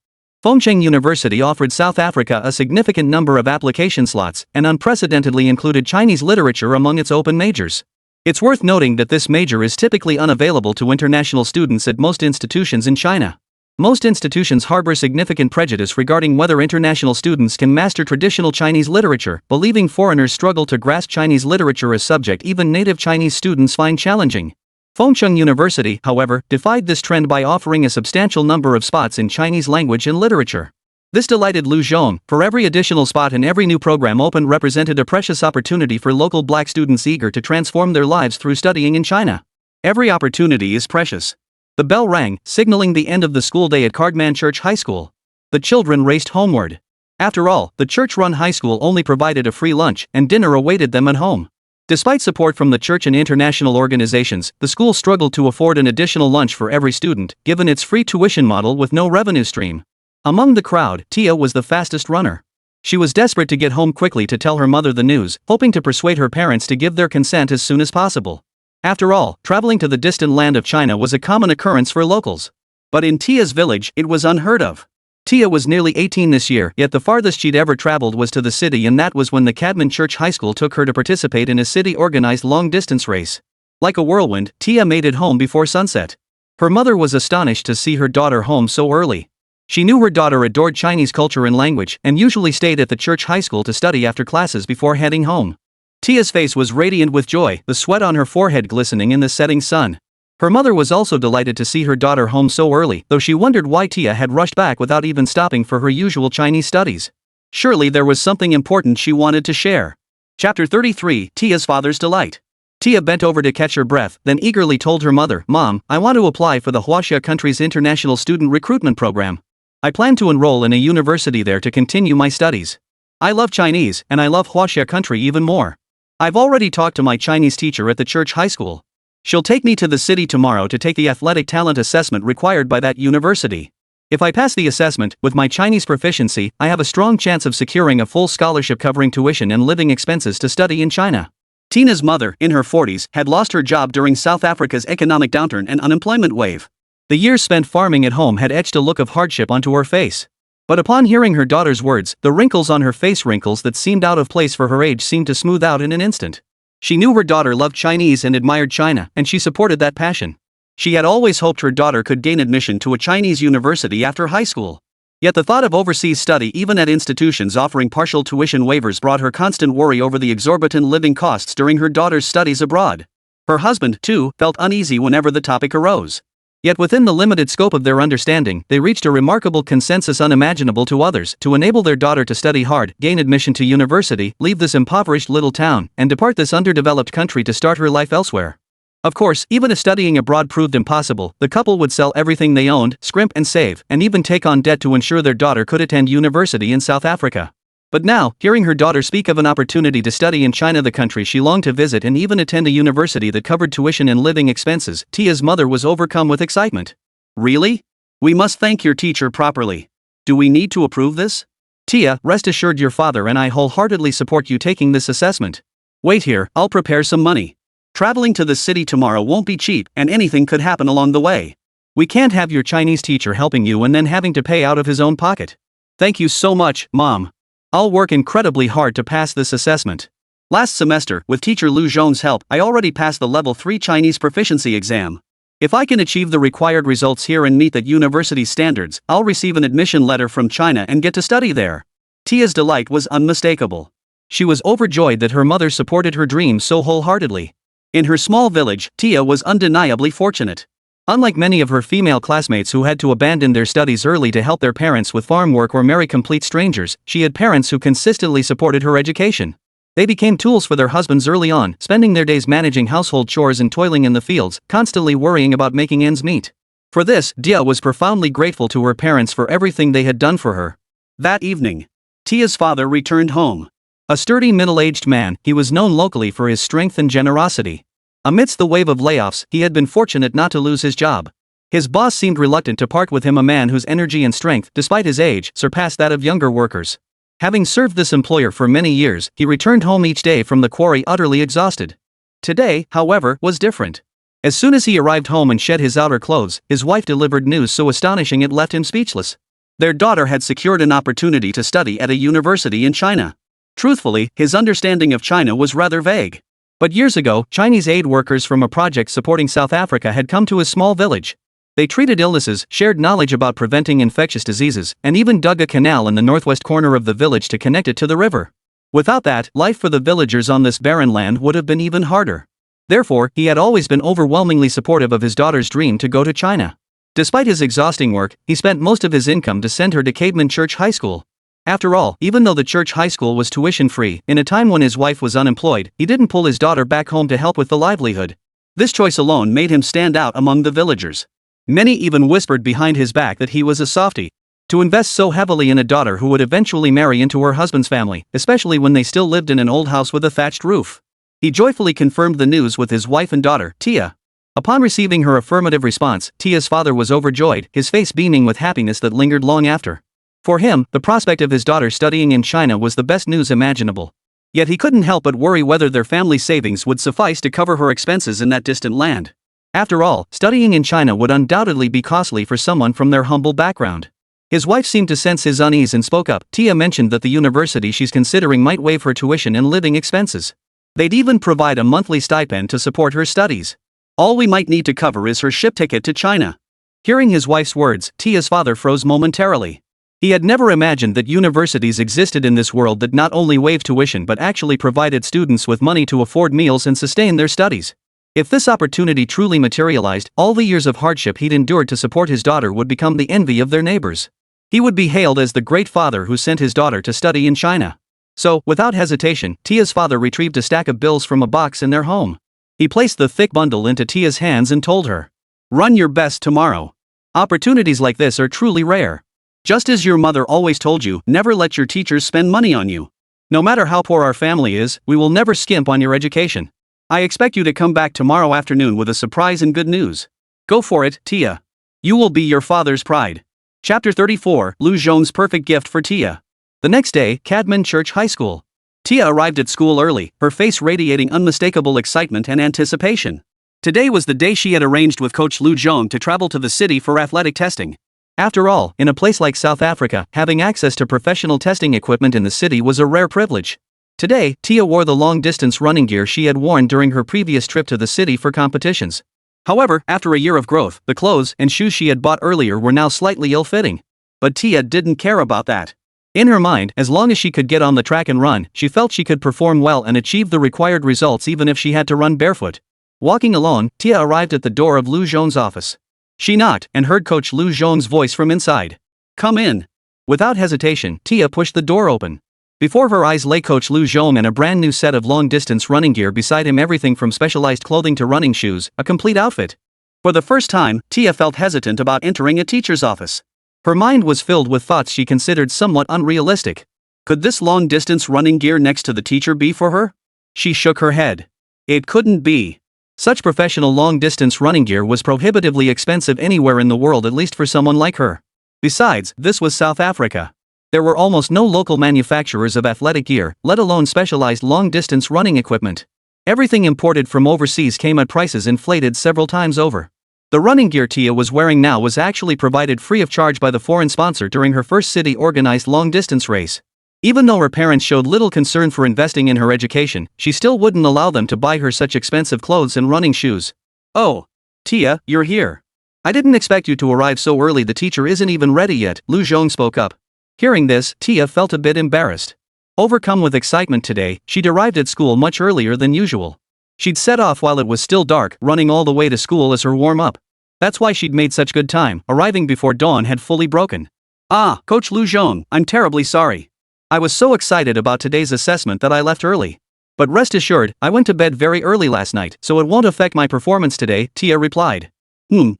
Fengcheng University offered South Africa a significant number of application slots and unprecedentedly included Chinese literature among its open majors. It's worth noting that this major is typically unavailable to international students at most institutions in China. Most institutions harbor significant prejudice regarding whether international students can master traditional Chinese literature, believing foreigners struggle to grasp Chinese literature as subject even native Chinese students find challenging. Fengcheng University, however, defied this trend by offering a substantial number of spots in Chinese language and literature. This delighted Lu Zhong, for every additional spot in every new program opened represented a precious opportunity for local black students eager to transform their lives through studying in China. Every opportunity is precious. The bell rang, signaling the end of the school day at Cademan Church High School. The children raced homeward. After all, the church-run high school only provided a free lunch, and dinner awaited them at home. Despite support from the church and international organizations, the school struggled to afford an additional lunch for every student, given its free tuition model with no revenue stream. Among the crowd, Tia was the fastest runner. She was desperate to get home quickly to tell her mother the news, hoping to persuade her parents to give their consent as soon as possible. After all, traveling to the distant land of China was a common occurrence for locals. But in Tia's village, it was unheard of. Tia was nearly 18 this year, yet the farthest she'd ever traveled was to the city, and that was when the Cademan Church High School took her to participate in a city-organized long-distance race. Like a whirlwind, Tia made it home before sunset. Her mother was astonished to see her daughter home so early. She knew her daughter adored Chinese culture and language, and usually stayed at the church high school to study after classes before heading home. Tia's face was radiant with joy, the sweat on her forehead glistening in the setting sun. Her mother was also delighted to see her daughter home so early, though she wondered why Tia had rushed back without even stopping for her usual Chinese studies. Surely there was something important she wanted to share. Chapter 33, Tia's Father's Delight. Tia bent over to catch her breath, then eagerly told her mother, "Mom, I want to apply for the Huaxia country's international student recruitment program. I plan to enroll in a university there to continue my studies. I love Chinese, and I love Huaxia country even more. I've already talked to my Chinese teacher at the church high school. She'll take me to the city tomorrow to take the athletic talent assessment required by that university. If I pass the assessment, with my Chinese proficiency, I have a strong chance of securing a full scholarship covering tuition and living expenses to study in China. Tina's mother, in her 40s, had lost her job during South Africa's economic downturn and unemployment wave. The years spent farming at home had etched a look of hardship onto her face. But upon hearing her daughter's words, the wrinkles on her face, wrinkles that seemed out of place for her age, seemed to smooth out in an instant. She knew her daughter loved Chinese and admired China, and she supported that passion. She had always hoped her daughter could gain admission to a Chinese university after high school. Yet the thought of overseas study, even at institutions offering partial tuition waivers, brought her constant worry over the exorbitant living costs during her daughter's studies abroad. Her husband, too, felt uneasy whenever the topic arose. Yet within the limited scope of their understanding, they reached a remarkable consensus unimaginable to others: to enable their daughter to study hard, gain admission to university, leave this impoverished little town, and depart this underdeveloped country to start her life elsewhere. Of course, even if studying abroad proved impossible, the couple would sell everything they owned, scrimp and save, and even take on debt to ensure their daughter could attend university in South Africa. But now, hearing her daughter speak of an opportunity to study in China, the country she longed to visit, and even attend a university that covered tuition and living expenses, Tia's mother was overcome with excitement. Really? We must thank your teacher properly. Do we need to approve this? Tia, rest assured your father and I wholeheartedly support you taking this assessment. Wait here, I'll prepare some money. Traveling to the city tomorrow won't be cheap, and anything could happen along the way. We can't have your Chinese teacher helping you and then having to pay out of his own pocket. Thank you so much, Mom. I'll work incredibly hard to pass this assessment. Last semester, with teacher Lu Zhong's help, I already passed the level 3 Chinese proficiency exam. If I can achieve the required results here and meet that university standards, I'll receive an admission letter from China and get to study there. Tia's delight was unmistakable. She was overjoyed that her mother supported her dreams so wholeheartedly. In her small village, Tia was undeniably fortunate. Unlike many of her female classmates who had to abandon their studies early to help their parents with farm work or marry complete strangers, she had parents who consistently supported her education. They became tools for their husbands early on, spending their days managing household chores and toiling in the fields, constantly worrying about making ends meet. For this, Tia was profoundly grateful to her parents for everything they had done for her. That evening, Tia's father returned home. A sturdy middle-aged man, he was known locally for his strength and generosity. Amidst the wave of layoffs, he had been fortunate not to lose his job. His boss seemed reluctant to part with him, a man whose energy and strength, despite his age, surpassed that of younger workers. Having served this employer for many years, he returned home each day from the quarry utterly exhausted. Today, however, was different. As soon as he arrived home and shed his outer clothes, his wife delivered news so astonishing it left him speechless. Their daughter had secured an opportunity to study at a university in China. Truthfully, his understanding of China was rather vague. But years ago, Chinese aid workers from a project supporting South Africa had come to his small village. They treated illnesses, shared knowledge about preventing infectious diseases, and even dug a canal in the northwest corner of the village to connect it to the river. Without that, life for the villagers on this barren land would have been even harder. Therefore, he had always been overwhelmingly supportive of his daughter's dream to go to China. Despite his exhausting work, he spent most of his income to send her to Caveman Church High School. After all, even though the church high school was tuition-free, in a time when his wife was unemployed, he didn't pull his daughter back home to help with the livelihood. This choice alone made him stand out among the villagers. Many even whispered behind his back that he was a softie. To invest so heavily in a daughter who would eventually marry into her husband's family, especially when they still lived in an old house with a thatched roof. He joyfully confirmed the news with his wife and daughter, Tia. Upon receiving her affirmative response, Tia's father was overjoyed, his face beaming with happiness that lingered long after. For him, the prospect of his daughter studying in China was the best news imaginable. Yet he couldn't help but worry whether their family savings would suffice to cover her expenses in that distant land. After all, studying in China would undoubtedly be costly for someone from their humble background. His wife seemed to sense his unease and spoke up. Tia mentioned that the university she's considering might waive her tuition and living expenses. They'd even provide a monthly stipend to support her studies. All we might need to cover is her ship ticket to China. Hearing his wife's words, Tia's father froze momentarily. He had never imagined that universities existed in this world that not only waived tuition but actually provided students with money to afford meals and sustain their studies. If this opportunity truly materialized, all the years of hardship he'd endured to support his daughter would become the envy of their neighbors. He would be hailed as the great father who sent his daughter to study in China. So, without hesitation, Tia's father retrieved a stack of bills from a box in their home. He placed the thick bundle into Tia's hands and told her, "Run your best tomorrow. Opportunities like this are truly rare. Just as your mother always told you, never let your teachers spend money on you. No matter how poor our family is, we will never skimp on your education. I expect you to come back tomorrow afternoon with a surprise and good news. Go for it, Tia. You will be your father's pride." Chapter 34, Lu Zhong's perfect gift for Tia. The next day, Cadman Church High School. Tia arrived at school early, her face radiating unmistakable excitement and anticipation. Today was the day she had arranged with Coach Lu Zhong to travel to the city for athletic testing. After all, in a place like South Africa, having access to professional testing equipment in the city was a rare privilege. Today, Tia wore the long-distance running gear she had worn during her previous trip to the city for competitions. However, after a year of growth, the clothes and shoes she had bought earlier were now slightly ill-fitting. But Tia didn't care about that. In her mind, as long as she could get on the track and run, she felt she could perform well and achieve the required results even if she had to run barefoot. Walking alone, Tia arrived at the door of Lu Zhong's office. She knocked and heard Coach Lu Zhong's voice from inside. "Come in." Without hesitation, Tia pushed the door open. Before her eyes lay Coach Lu Zhong and a brand new set of long-distance running gear beside him, everything from specialized clothing to running shoes, a complete outfit. For the first time, Tia felt hesitant about entering a teacher's office. Her mind was filled with thoughts she considered somewhat unrealistic. Could this long-distance running gear next to the teacher be for her? She shook her head. It couldn't be. Such professional long-distance running gear was prohibitively expensive anywhere in the world, at least for someone like her. Besides, this was South Africa. There were almost no local manufacturers of athletic gear, let alone specialized long-distance running equipment. Everything imported from overseas came at prices inflated several times over. The running gear Tia was wearing now was actually provided free of charge by the foreign sponsor during her first city-organized long-distance race. Even though her parents showed little concern for investing in her education, she still wouldn't allow them to buy her such expensive clothes and running shoes. "Oh, Tia, you're here. I didn't expect you to arrive so early. The teacher isn't even ready yet," Lu Zhong spoke up. Hearing this, Tia felt a bit embarrassed. Overcome with excitement today, she'd arrived at school much earlier than usual. She'd set off while it was still dark, running all the way to school as her warm-up. That's why she'd made such good time, arriving before dawn had fully broken. "Ah, Coach Lu Zhong, I'm terribly sorry. I was so excited about today's assessment that I left early. But rest assured, I went to bed very early last night, so it won't affect my performance today," Tia replied.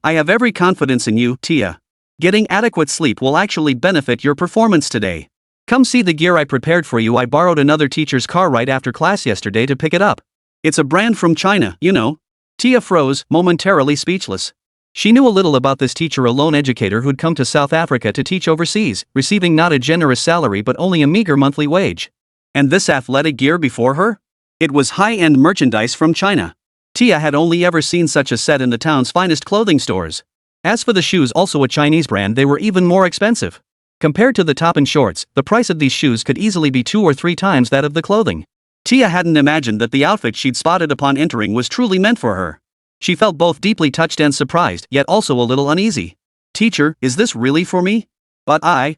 I have every confidence in you, Tia. Getting adequate sleep will actually benefit your performance today. Come see the gear I prepared for you. I borrowed another teacher's car right after class yesterday to pick it up. It's a brand from China, you know." Tia froze, momentarily speechless. She knew a little about this teacher, a lone educator who'd come to South Africa to teach overseas, receiving not a generous salary but only a meager monthly wage. And this athletic gear before her? It was high-end merchandise from China. Tia had only ever seen such a set in the town's finest clothing stores. As for the shoes, also a Chinese brand, they were even more expensive. Compared to the top and shorts, the price of these shoes could easily be 2 or 3 times that of the clothing. Tia hadn't imagined that the outfit she'd spotted upon entering was truly meant for her. She felt both deeply touched and surprised, yet also a little uneasy. "Teacher, is this really for me? But I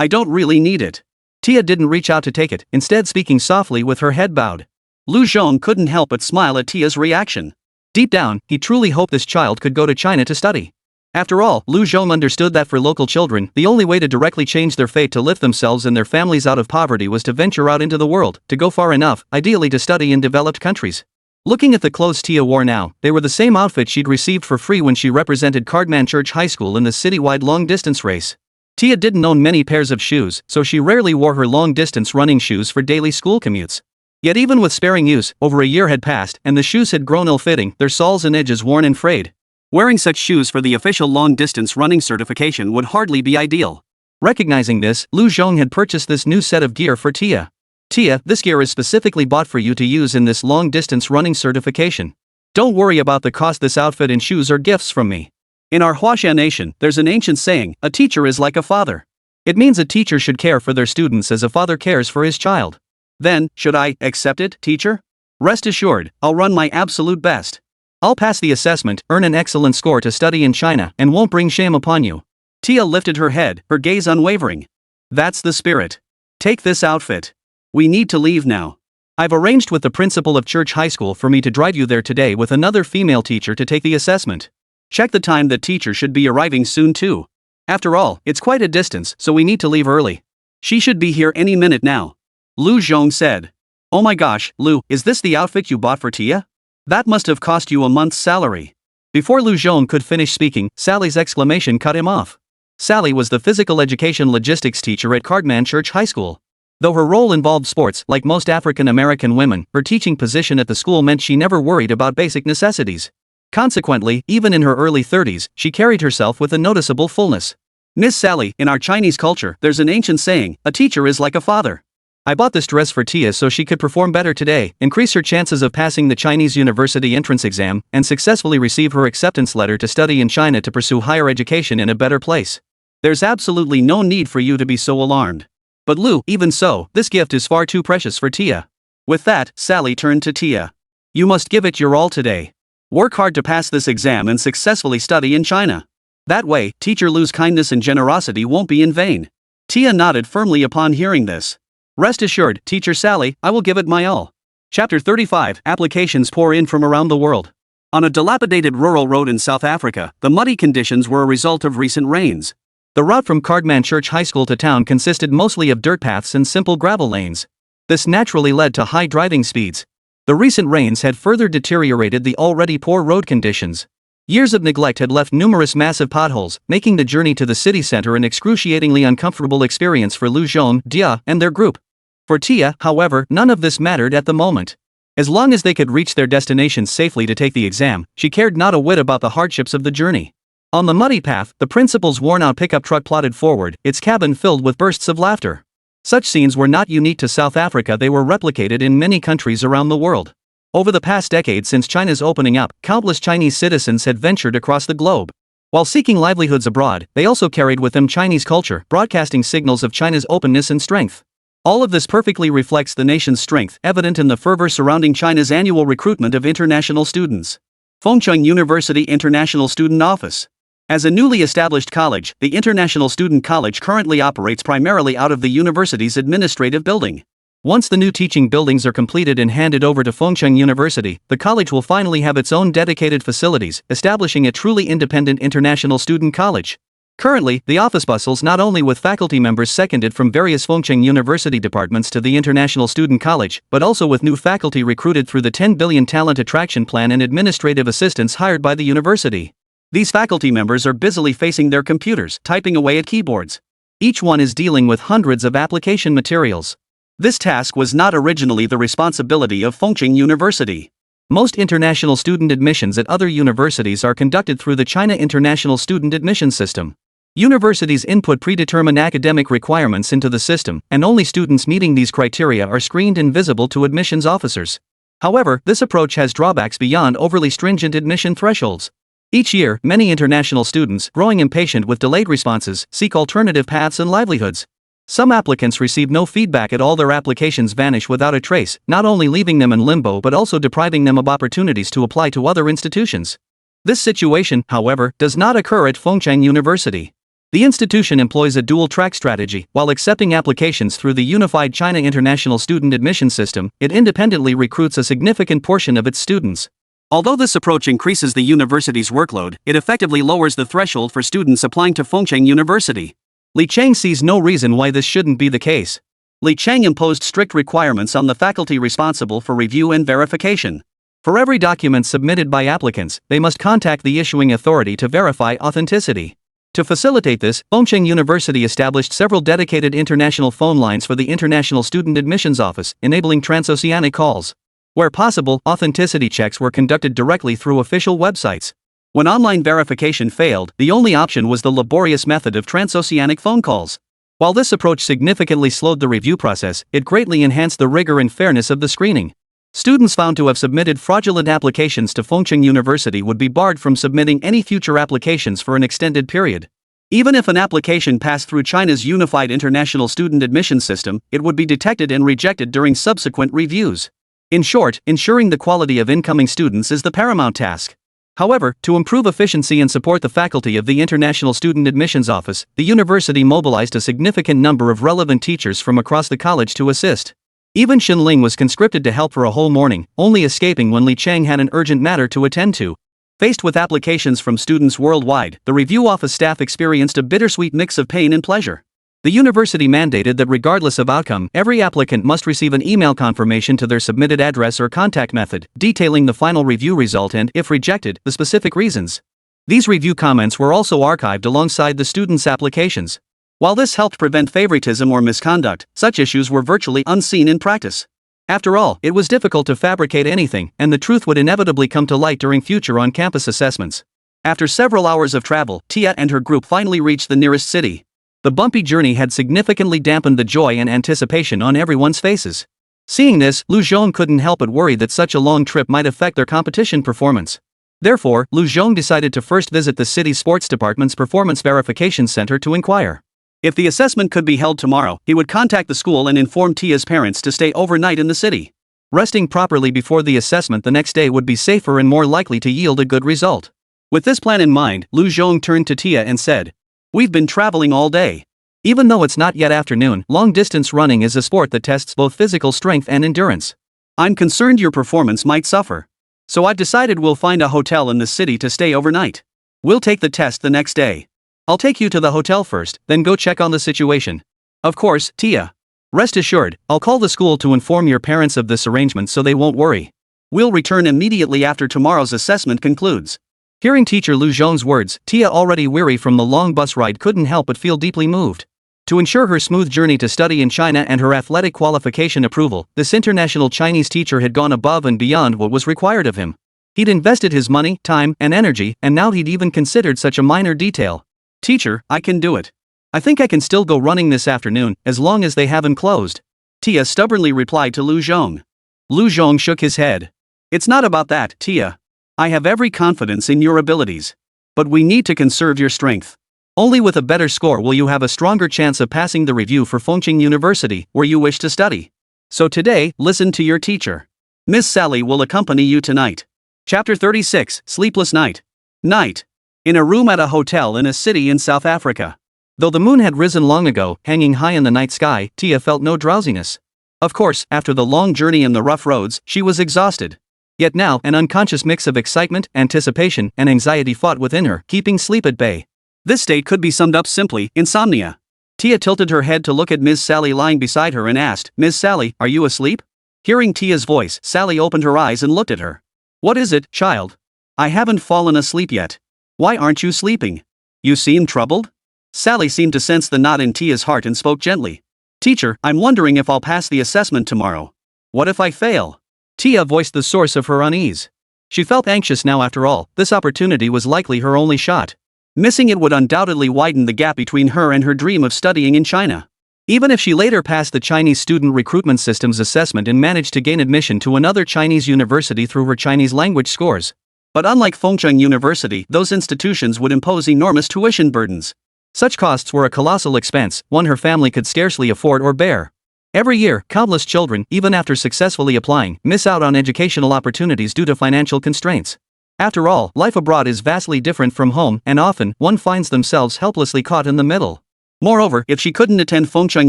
don't really need it." Tia didn't reach out to take it, instead speaking softly with her head bowed. Lu Zhong couldn't help but smile at Tia's reaction. Deep down, he truly hoped this child could go to China to study. After all, Lu Zhong understood that for local children, the only way to directly change their fate, to lift themselves and their families out of poverty, was to venture out into the world, to go far enough, ideally to study in developed countries. Looking at the clothes Tia wore now, they were the same outfit she'd received for free when she represented Cadman Church High School in the citywide long-distance race. Tia didn't own many pairs of shoes, so she rarely wore her long-distance running shoes for daily school commutes. Yet even with sparing use, over a year had passed and the shoes had grown ill-fitting, their soles and edges worn and frayed. Wearing such shoes for the official long-distance running certification would hardly be ideal. Recognizing this, Lu Zhong had purchased this new set of gear for Tia. "Tia, this gear is specifically bought for you to use in this long-distance running certification. Don't worry about the cost. This outfit and shoes are gifts from me." In our Huashan nation, there's an ancient saying, "A teacher is like a father." It means a teacher should care for their students as a father cares for his child. Then, should I accept it, teacher? Rest assured, I'll run my absolute best. I'll pass the assessment, earn an excellent score to study in China, and won't bring shame upon you. Tia lifted her head, her gaze unwavering. That's the spirit. Take this outfit. We need to leave now. I've arranged with the principal of Church High School for me to drive you there today with another female teacher to take the assessment. Check the time. The teacher should be arriving soon too. After all, it's quite a distance, so we need to leave early. She should be here any minute now. Lu Zhong said. Oh my gosh, Lu, is this the outfit you bought for Tia? That must have cost you a month's salary. Before Lu Zhong could finish speaking, Sally's exclamation cut him off. Sally was the physical education logistics teacher at Cadman Church High School. Though her role involved sports, like most African American women, her teaching position at the school meant she never worried about basic necessities. Consequently, even in her early 30s, she carried herself with a noticeable fullness. Miss Sally, in our Chinese culture, there's an ancient saying, a teacher is like a father. I bought this dress for Tia so she could perform better today, increase her chances of passing the Chinese university entrance exam, and successfully receive her acceptance letter to study in China to pursue higher education in a better place. There's absolutely no need for you to be so alarmed. But Lu, even so, this gift is far too precious for Tia. With that, Sally turned to Tia. You must give it your all today. Work hard to pass this exam and successfully study in China. That way, Teacher Lu's kindness and generosity won't be in vain. Tia nodded firmly upon hearing this. Rest assured, Teacher Sally, I will give it my all. Chapter 35, Applications pour in from around the world. On a dilapidated rural road in South Africa, the muddy conditions were a result of recent rains. The route from Cardman Church High School to town consisted mostly of dirt paths and simple gravel lanes. This naturally led to high driving speeds. The recent rains had further deteriorated the already poor road conditions. Years of neglect had left numerous massive potholes, making the journey to the city center an excruciatingly uncomfortable experience for Lu Zhong, Dia, and their group. For Tia, however, none of this mattered at the moment. As long as they could reach their destinations safely to take the exam, she cared not a whit about the hardships of the journey. On the muddy path, the principal's worn-out pickup truck plodded forward, its cabin filled with bursts of laughter. Such scenes were not unique to South Africa, they were replicated in many countries around the world. Over the past decade since China's opening up, countless Chinese citizens had ventured across the globe. While seeking livelihoods abroad, they also carried with them Chinese culture, broadcasting signals of China's openness and strength. All of this perfectly reflects the nation's strength, evident in the fervor surrounding China's annual recruitment of international students. Fengcheng University International Student Office. As a newly established college, the International Student College currently operates primarily out of the university's administrative building. Once the new teaching buildings are completed and handed over to Fengcheng University, the college will finally have its own dedicated facilities, establishing a truly independent international student college. Currently, the office bustles not only with faculty members seconded from various Fengcheng University departments to the International Student College, but also with new faculty recruited through the 10 billion Talent Attraction Plan and administrative assistants hired by the university. These faculty members are busily facing their computers, typing away at keyboards. Each one is dealing with hundreds of application materials. This task was not originally the responsibility of Fengcheng University. Most international student admissions at other universities are conducted through the China International Student Admission System. Universities input predetermined academic requirements into the system, and only students meeting these criteria are screened and visible to admissions officers. However, this approach has drawbacks beyond overly stringent admission thresholds. Each year, many international students, growing impatient with delayed responses, seek alternative paths and livelihoods. Some applicants receive no feedback at all, their applications vanish without a trace, not only leaving them in limbo but also depriving them of opportunities to apply to other institutions. This situation, however, does not occur at Fengcheng University. The institution employs a dual-track strategy. While accepting applications through the unified China International Student Admission System, it independently recruits a significant portion of its students. Although this approach increases the university's workload, it effectively lowers the threshold for students applying to Fengcheng University. Li Chang sees no reason why this shouldn't be the case. Li Chang imposed strict requirements on the faculty responsible for review and verification. For every document submitted by applicants, they must contact the issuing authority to verify authenticity. To facilitate this, Fengcheng University established several dedicated international phone lines for the International Student Admissions Office, enabling transoceanic calls. Where possible, authenticity checks were conducted directly through official websites. When online verification failed, the only option was the laborious method of transoceanic phone calls. While this approach significantly slowed the review process, it greatly enhanced the rigor and fairness of the screening. Students found to have submitted fraudulent applications to Fengcheng University would be barred from submitting any future applications for an extended period. Even if an application passed through China's unified international student admission system, it would be detected and rejected during subsequent reviews. In short, ensuring the quality of incoming students is the paramount task. However, to improve efficiency and support the faculty of the International Student Admissions Office, the university mobilized a significant number of relevant teachers from across the college to assist. Even Xin Ling was conscripted to help for a whole morning, only escaping when Li Chang had an urgent matter to attend to. Faced with applications from students worldwide, the review office staff experienced a bittersweet mix of pain and pleasure. The university mandated that regardless of outcome, every applicant must receive an email confirmation to their submitted address or contact method, detailing the final review result and, if rejected, the specific reasons. These review comments were also archived alongside the students' applications. While this helped prevent favoritism or misconduct, such issues were virtually unseen in practice. After all, it was difficult to fabricate anything, and the truth would inevitably come to light during future on-campus assessments. After several hours of travel, Tia and her group finally reached the nearest city. The bumpy journey had significantly dampened the joy and anticipation on everyone's faces. Seeing this, Lu Zhong couldn't help but worry that such a long trip might affect their competition performance. Therefore, Lu Zhong decided to first visit the city's sports department's performance verification center to inquire. If the assessment could be held tomorrow, he would contact the school and inform Tia's parents to stay overnight in the city. Resting properly before the assessment the next day would be safer and more likely to yield a good result. With this plan in mind, Lu Zhong turned to Tia and said, "We've been traveling all day. Even though it's not yet afternoon, long-distance running is a sport that tests both physical strength and endurance. I'm concerned your performance might suffer. So I've decided we'll find a hotel in the city to stay overnight. We'll take the test the next day. I'll take you to the hotel first, then go check on the situation. Of course, Tia. Rest assured, I'll call the school to inform your parents of this arrangement so they won't worry. We'll return immediately after tomorrow's assessment concludes." Hearing teacher Lu Zhong's words, Tia, already weary from the long bus ride, couldn't help but feel deeply moved. To ensure her smooth journey to study in China and her athletic qualification approval, this international Chinese teacher had gone above and beyond what was required of him. He'd invested his money, time, and energy, and now he'd even considered such a minor detail. "Teacher, I can do it. I think I can still go running this afternoon, as long as they haven't closed," Tia stubbornly replied to Lu Zhong. Lu Zhong shook his head. "It's not about that, Tia. I have every confidence in your abilities. But we need to conserve your strength. Only with a better score will you have a stronger chance of passing the review for Fengcheng University, where you wish to study. So today, listen to your teacher. Miss Sally will accompany you tonight." Chapter 36, Sleepless Night. Night. In a room at a hotel in a city in South Africa. Though the moon had risen long ago, hanging high in the night sky, Tia felt no drowsiness. Of course, after the long journey and the rough roads, she was exhausted. Yet now, an unconscious mix of excitement, anticipation, and anxiety fought within her, keeping sleep at bay. This state could be summed up simply: insomnia. Tia tilted her head to look at Ms. Sally lying beside her and asked, "Ms. Sally, are you asleep?" Hearing Tia's voice, Sally opened her eyes and looked at her. "What is it, child?" "I haven't fallen asleep yet." "Why aren't you sleeping? You seem troubled?" Sally seemed to sense the knot in Tia's heart and spoke gently. "Teacher, I'm wondering if I'll pass the assessment tomorrow. What if I fail?" Tia voiced the source of her unease. She felt anxious now. After all, this opportunity was likely her only shot. Missing it would undoubtedly widen the gap between her and her dream of studying in China. Even if she later passed the Chinese Student Recruitment System's assessment and managed to gain admission to another Chinese university through her Chinese language scores. But unlike Fengcheng University, those institutions would impose enormous tuition burdens. Such costs were a colossal expense, one her family could scarcely afford or bear. Every year, countless children, even after successfully applying, miss out on educational opportunities due to financial constraints. After all, life abroad is vastly different from home, and often, one finds themselves helplessly caught in the middle. Moreover, if she couldn't attend Fengcheng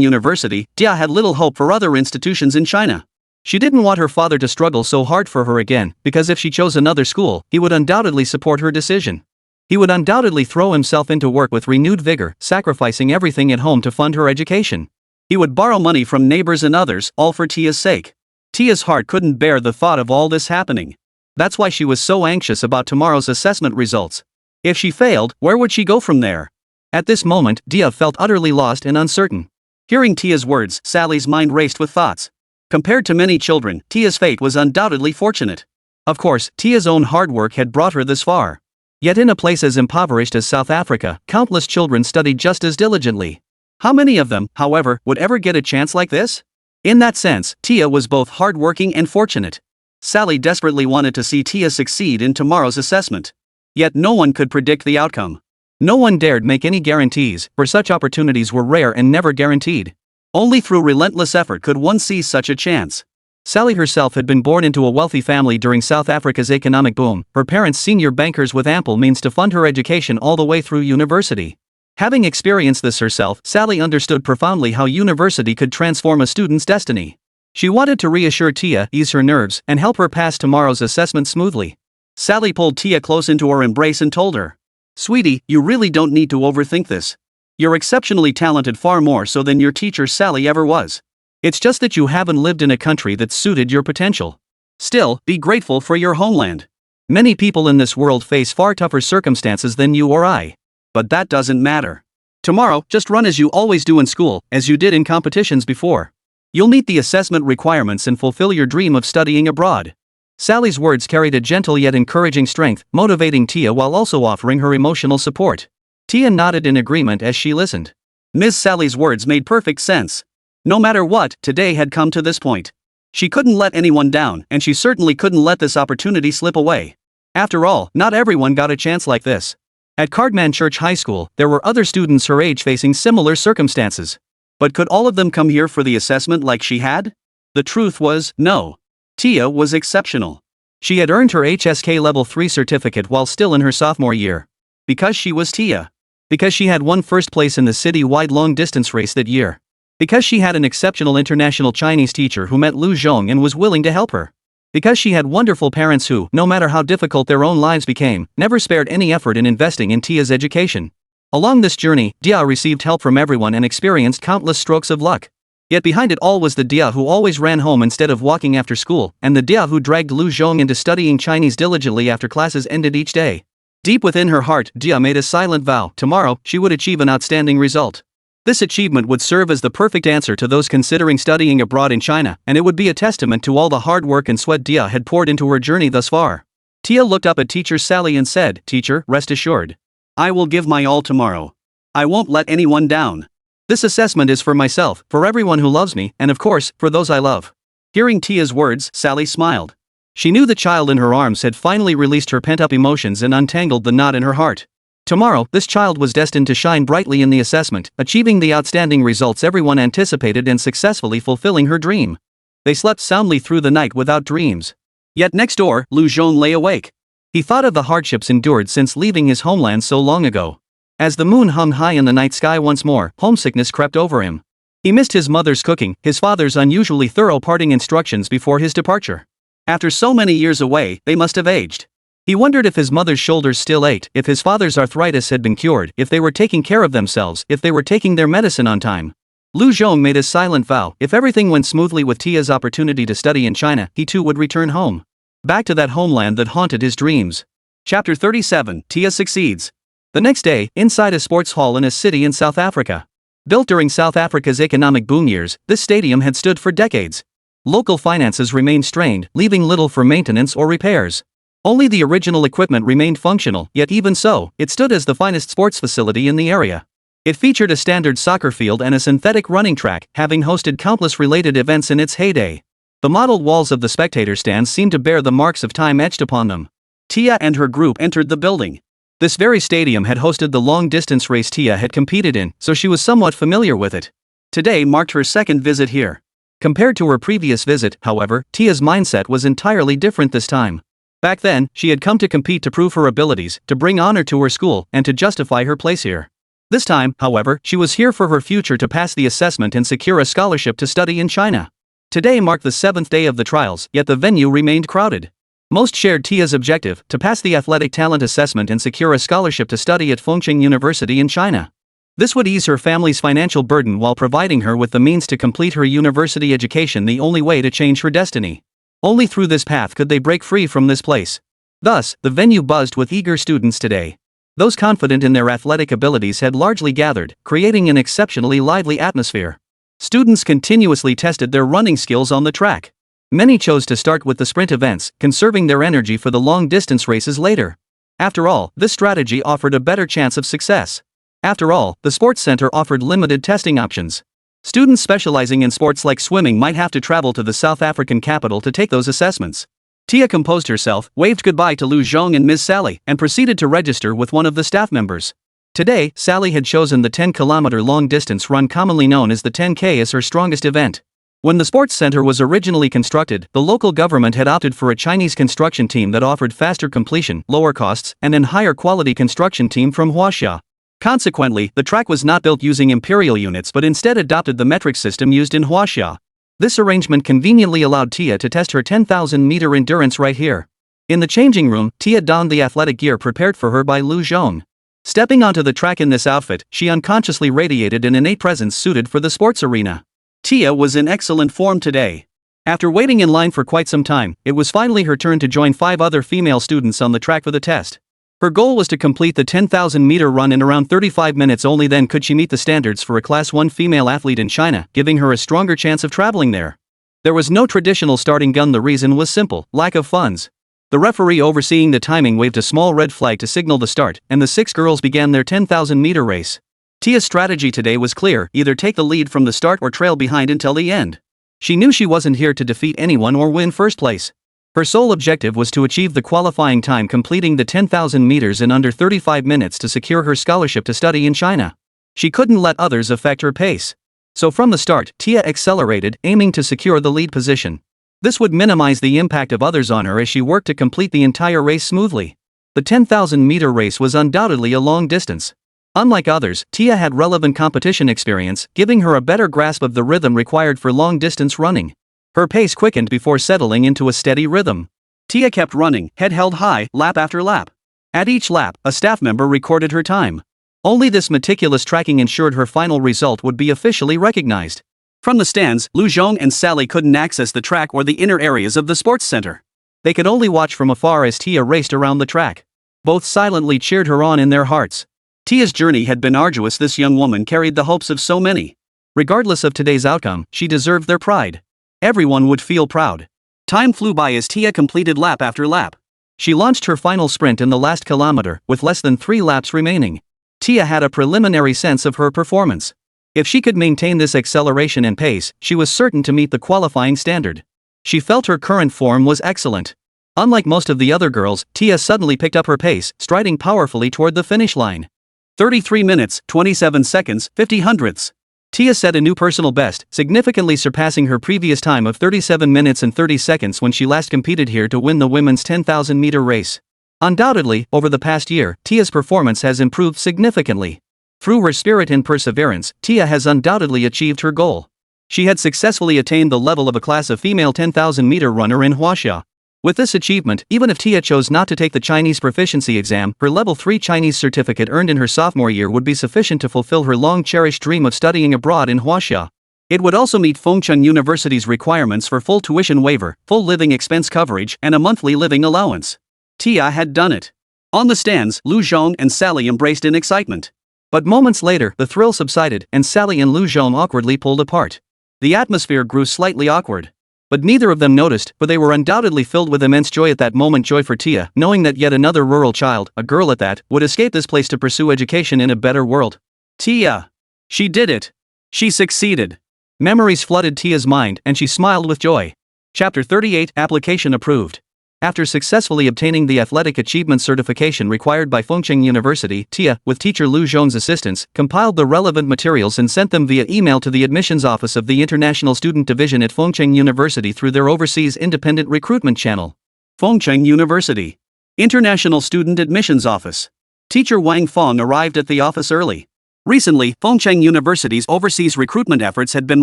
University, Tia had little hope for other institutions in China. She didn't want her father to struggle so hard for her again, because if she chose another school, he would undoubtedly support her decision. He would undoubtedly throw himself into work with renewed vigor, sacrificing everything at home to fund her education. He would borrow money from neighbors and others, all for Tia's sake. Tia's heart couldn't bear the thought of all this happening. That's why she was so anxious about tomorrow's assessment results. If she failed, where would she go from there? At this moment, Tia felt utterly lost and uncertain. Hearing Tia's words, Sally's mind raced with thoughts. Compared to many children, Tia's fate was undoubtedly fortunate. Of course, Tia's own hard work had brought her this far. Yet in a place as impoverished as South Africa, countless children studied just as diligently. How many of them, however, would ever get a chance like this? In that sense, Tia was both hardworking and fortunate. Sally desperately wanted to see Tia succeed in tomorrow's assessment. Yet no one could predict the outcome. No one dared make any guarantees, for such opportunities were rare and never guaranteed. Only through relentless effort could one seize such a chance. Sally herself had been born into a wealthy family during South Africa's economic boom, her parents senior bankers with ample means to fund her education all the way through university. Having experienced this herself, Sally understood profoundly how university could transform a student's destiny. She wanted to reassure Tia, ease her nerves, and help her pass tomorrow's assessment smoothly. Sally pulled Tia close into her embrace and told her, "Sweetie, you really don't need to overthink this. You're exceptionally talented, far more so than your teacher Sally ever was. It's just that you haven't lived in a country that suited your potential. Still, be grateful for your homeland. Many people in this world face far tougher circumstances than you or I. But that doesn't matter. Tomorrow, just run as you always do in school, as you did in competitions before. You'll meet the assessment requirements and fulfill your dream of studying abroad." Sally's words carried a gentle yet encouraging strength, motivating Tia while also offering her emotional support. Tia nodded in agreement as she listened. Ms. Sally's words made perfect sense. No matter what, today had come to this point. She couldn't let anyone down, and she certainly couldn't let this opportunity slip away. After all, not everyone got a chance like this. At Cardman Church High School, there were other students her age facing similar circumstances. But could all of them come here for the assessment like she had? The truth was, no. Tia was exceptional. She had earned her HSK Level 3 certificate while still in her sophomore year. Because she was Tia. Because she had won first place in the city-wide long-distance race that year. Because she had an exceptional international Chinese teacher who met Lu Zhong and was willing to help her. Because she had wonderful parents who, no matter how difficult their own lives became, never spared any effort in investing in Tia's education. Along this journey, Dia received help from everyone and experienced countless strokes of luck. Yet behind it all was the Dia who always ran home instead of walking after school, and the Dia who dragged Lu Zhong into studying Chinese diligently after classes ended each day. Deep within her heart, Dia made a silent vow: tomorrow, she would achieve an outstanding result. This achievement would serve as the perfect answer to those considering studying abroad in China, and it would be a testament to all the hard work and sweat Dia had poured into her journey thus far. Tia looked up at Teacher Sally and said, "Teacher, rest assured. I will give my all tomorrow. I won't let anyone down. This assessment is for myself, for everyone who loves me, and of course, for those I love." Hearing Tia's words, Sally smiled. She knew the child in her arms had finally released her pent-up emotions and untangled the knot in her heart. Tomorrow, this child was destined to shine brightly in the assessment, achieving the outstanding results everyone anticipated and successfully fulfilling her dream. They slept soundly through the night without dreams. Yet next door, Lu Zhong lay awake. He thought of the hardships endured since leaving his homeland so long ago. As the moon hung high in the night sky once more, homesickness crept over him. He missed his mother's cooking, his father's unusually thorough parting instructions before his departure. After so many years away, they must have aged. He wondered if his mother's shoulders still ached, if his father's arthritis had been cured, if they were taking care of themselves, if they were taking their medicine on time. Lu Zhong made a silent vow: if everything went smoothly with Tia's opportunity to study in China, he too would return home. Back to that homeland that haunted his dreams. Chapter 37, Tia Succeeds. The next day, inside a sports hall in a city in South Africa. Built during South Africa's economic boom years, this stadium had stood for decades. Local finances remained strained, leaving little for maintenance or repairs. Only the original equipment remained functional, yet even so, it stood as the finest sports facility in the area. It featured a standard soccer field and a synthetic running track, having hosted countless related events in its heyday. The mottled walls of the spectator stands seemed to bear the marks of time etched upon them. Tia and her group entered the building. This very stadium had hosted the long-distance race Tia had competed in, so she was somewhat familiar with it. Today marked her second visit here. Compared to her previous visit, however, Tia's mindset was entirely different this time. Back then, she had come to compete to prove her abilities, to bring honor to her school, and to justify her place here. This time, however, she was here for her future, to pass the assessment and secure a scholarship to study in China. Today marked the 7th day of the trials, yet the venue remained crowded. Most shared Tia's objective, to pass the athletic talent assessment and secure a scholarship to study at Fengcheng University in China. This would ease her family's financial burden while providing her with the means to complete her university education, the only way to change her destiny. Only through this path could they break free from this place. Thus, the venue buzzed with eager students today. Those confident in their athletic abilities had largely gathered, creating an exceptionally lively atmosphere. Students continuously tested their running skills on the track. Many chose to start with the sprint events, conserving their energy for the long-distance races later. After all, this strategy offered a better chance of success. After all, the sports center offered limited testing options. Students specializing in sports like swimming might have to travel to the South African capital to take those assessments. Tia composed herself, waved goodbye to Lu Zhong and Ms. Sally, and proceeded to register with one of the staff members. Today, Sally had chosen the 10-kilometer long-distance run commonly known as the 10K as her strongest event. When the sports center was originally constructed, the local government had opted for a Chinese construction team that offered faster completion, lower costs, and an higher quality construction team from Huaxia. Consequently, the track was not built using imperial units but instead adopted the metric system used in Huaxia. This arrangement conveniently allowed Tia to test her 10,000-meter endurance right here. In the changing room, Tia donned the athletic gear prepared for her by Lu Zhong. Stepping onto the track in this outfit, she unconsciously radiated an innate presence suited for the sports arena. Tia was in excellent form today. After waiting in line for quite some time, it was finally her turn to join 5 other female students on the track for the test. Her goal was to complete the 10,000-meter run in around 35 minutes. Only then could she meet the standards for a Class 1 female athlete in China, giving her a stronger chance of traveling there. There was no traditional starting gun. The reason was simple: lack of funds. The referee overseeing the timing waved a small red flag to signal the start, and the 6 girls began their 10,000-meter race. Tia's strategy today was clear: either take the lead from the start or trail behind until the end. She knew she wasn't here to defeat anyone or win first place. Her sole objective was to achieve the qualifying time, completing the 10,000 meters in under 35 minutes to secure her scholarship to study in China. She couldn't let others affect her pace. So from the start, Tia accelerated, aiming to secure the lead position. This would minimize the impact of others on her as she worked to complete the entire race smoothly. The 10,000-meter race was undoubtedly a long distance. Unlike others, Tia had relevant competition experience, giving her a better grasp of the rhythm required for long-distance running. Her pace quickened before settling into a steady rhythm. Tia kept running, head held high, lap after lap. At each lap, a staff member recorded her time. Only this meticulous tracking ensured her final result would be officially recognized. From the stands, Lu Zhong and Sally couldn't access the track or the inner areas of the sports center. They could only watch from afar as Tia raced around the track. Both silently cheered her on in their hearts. Tia's journey had been arduous. This young woman carried the hopes of so many. Regardless of today's outcome, she deserved their pride. Everyone would feel proud. Time flew by as Tia completed lap after lap. She launched her final sprint in the last kilometer, with less than 3 laps remaining. Tia had a preliminary sense of her performance. If she could maintain this acceleration and pace, she was certain to meet the qualifying standard. She felt her current form was excellent. Unlike most of the other girls, Tia suddenly picked up her pace, striding powerfully toward the finish line. 33 minutes, 27 seconds, 50 hundredths. Tia set a new personal best, significantly surpassing her previous time of 37 minutes and 30 seconds when she last competed here to win the women's 10,000-meter race. Undoubtedly, over the past year, Tia's performance has improved significantly. Through her spirit and perseverance, Tia has undoubtedly achieved her goal. She had successfully attained the level of a class of female 10,000-meter runner in Huaxia. With this achievement, even if Tia chose not to take the Chinese proficiency exam, her level 3 Chinese certificate earned in her sophomore year would be sufficient to fulfill her long-cherished dream of studying abroad in Huaxia. It would also meet Fengcheng University's requirements for full tuition waiver, full living expense coverage, and a monthly living allowance. Tia had done it. On the stands, Lu Zhong and Sally embraced in excitement. But moments later, the thrill subsided, and Sally and Lu Zhong awkwardly pulled apart. The atmosphere grew slightly awkward. But neither of them noticed, for they were undoubtedly filled with immense joy at that moment. Joy for Tia, knowing that yet another rural child, a girl at that, would escape this place to pursue education in a better world. Tia! She did it! She succeeded! Memories flooded Tia's mind, and she smiled with joy. Chapter 38, Application Approved. After successfully obtaining the athletic achievement certification required by Fengcheng University, Tia, with teacher Lu Zhong's assistance, compiled the relevant materials and sent them via email to the admissions office of the International Student Division at Fengcheng University through their overseas independent recruitment channel. Fengcheng University International Student Admissions Office. Teacher Wang Fong arrived at the office early. Recently, Fengcheng University's overseas recruitment efforts had been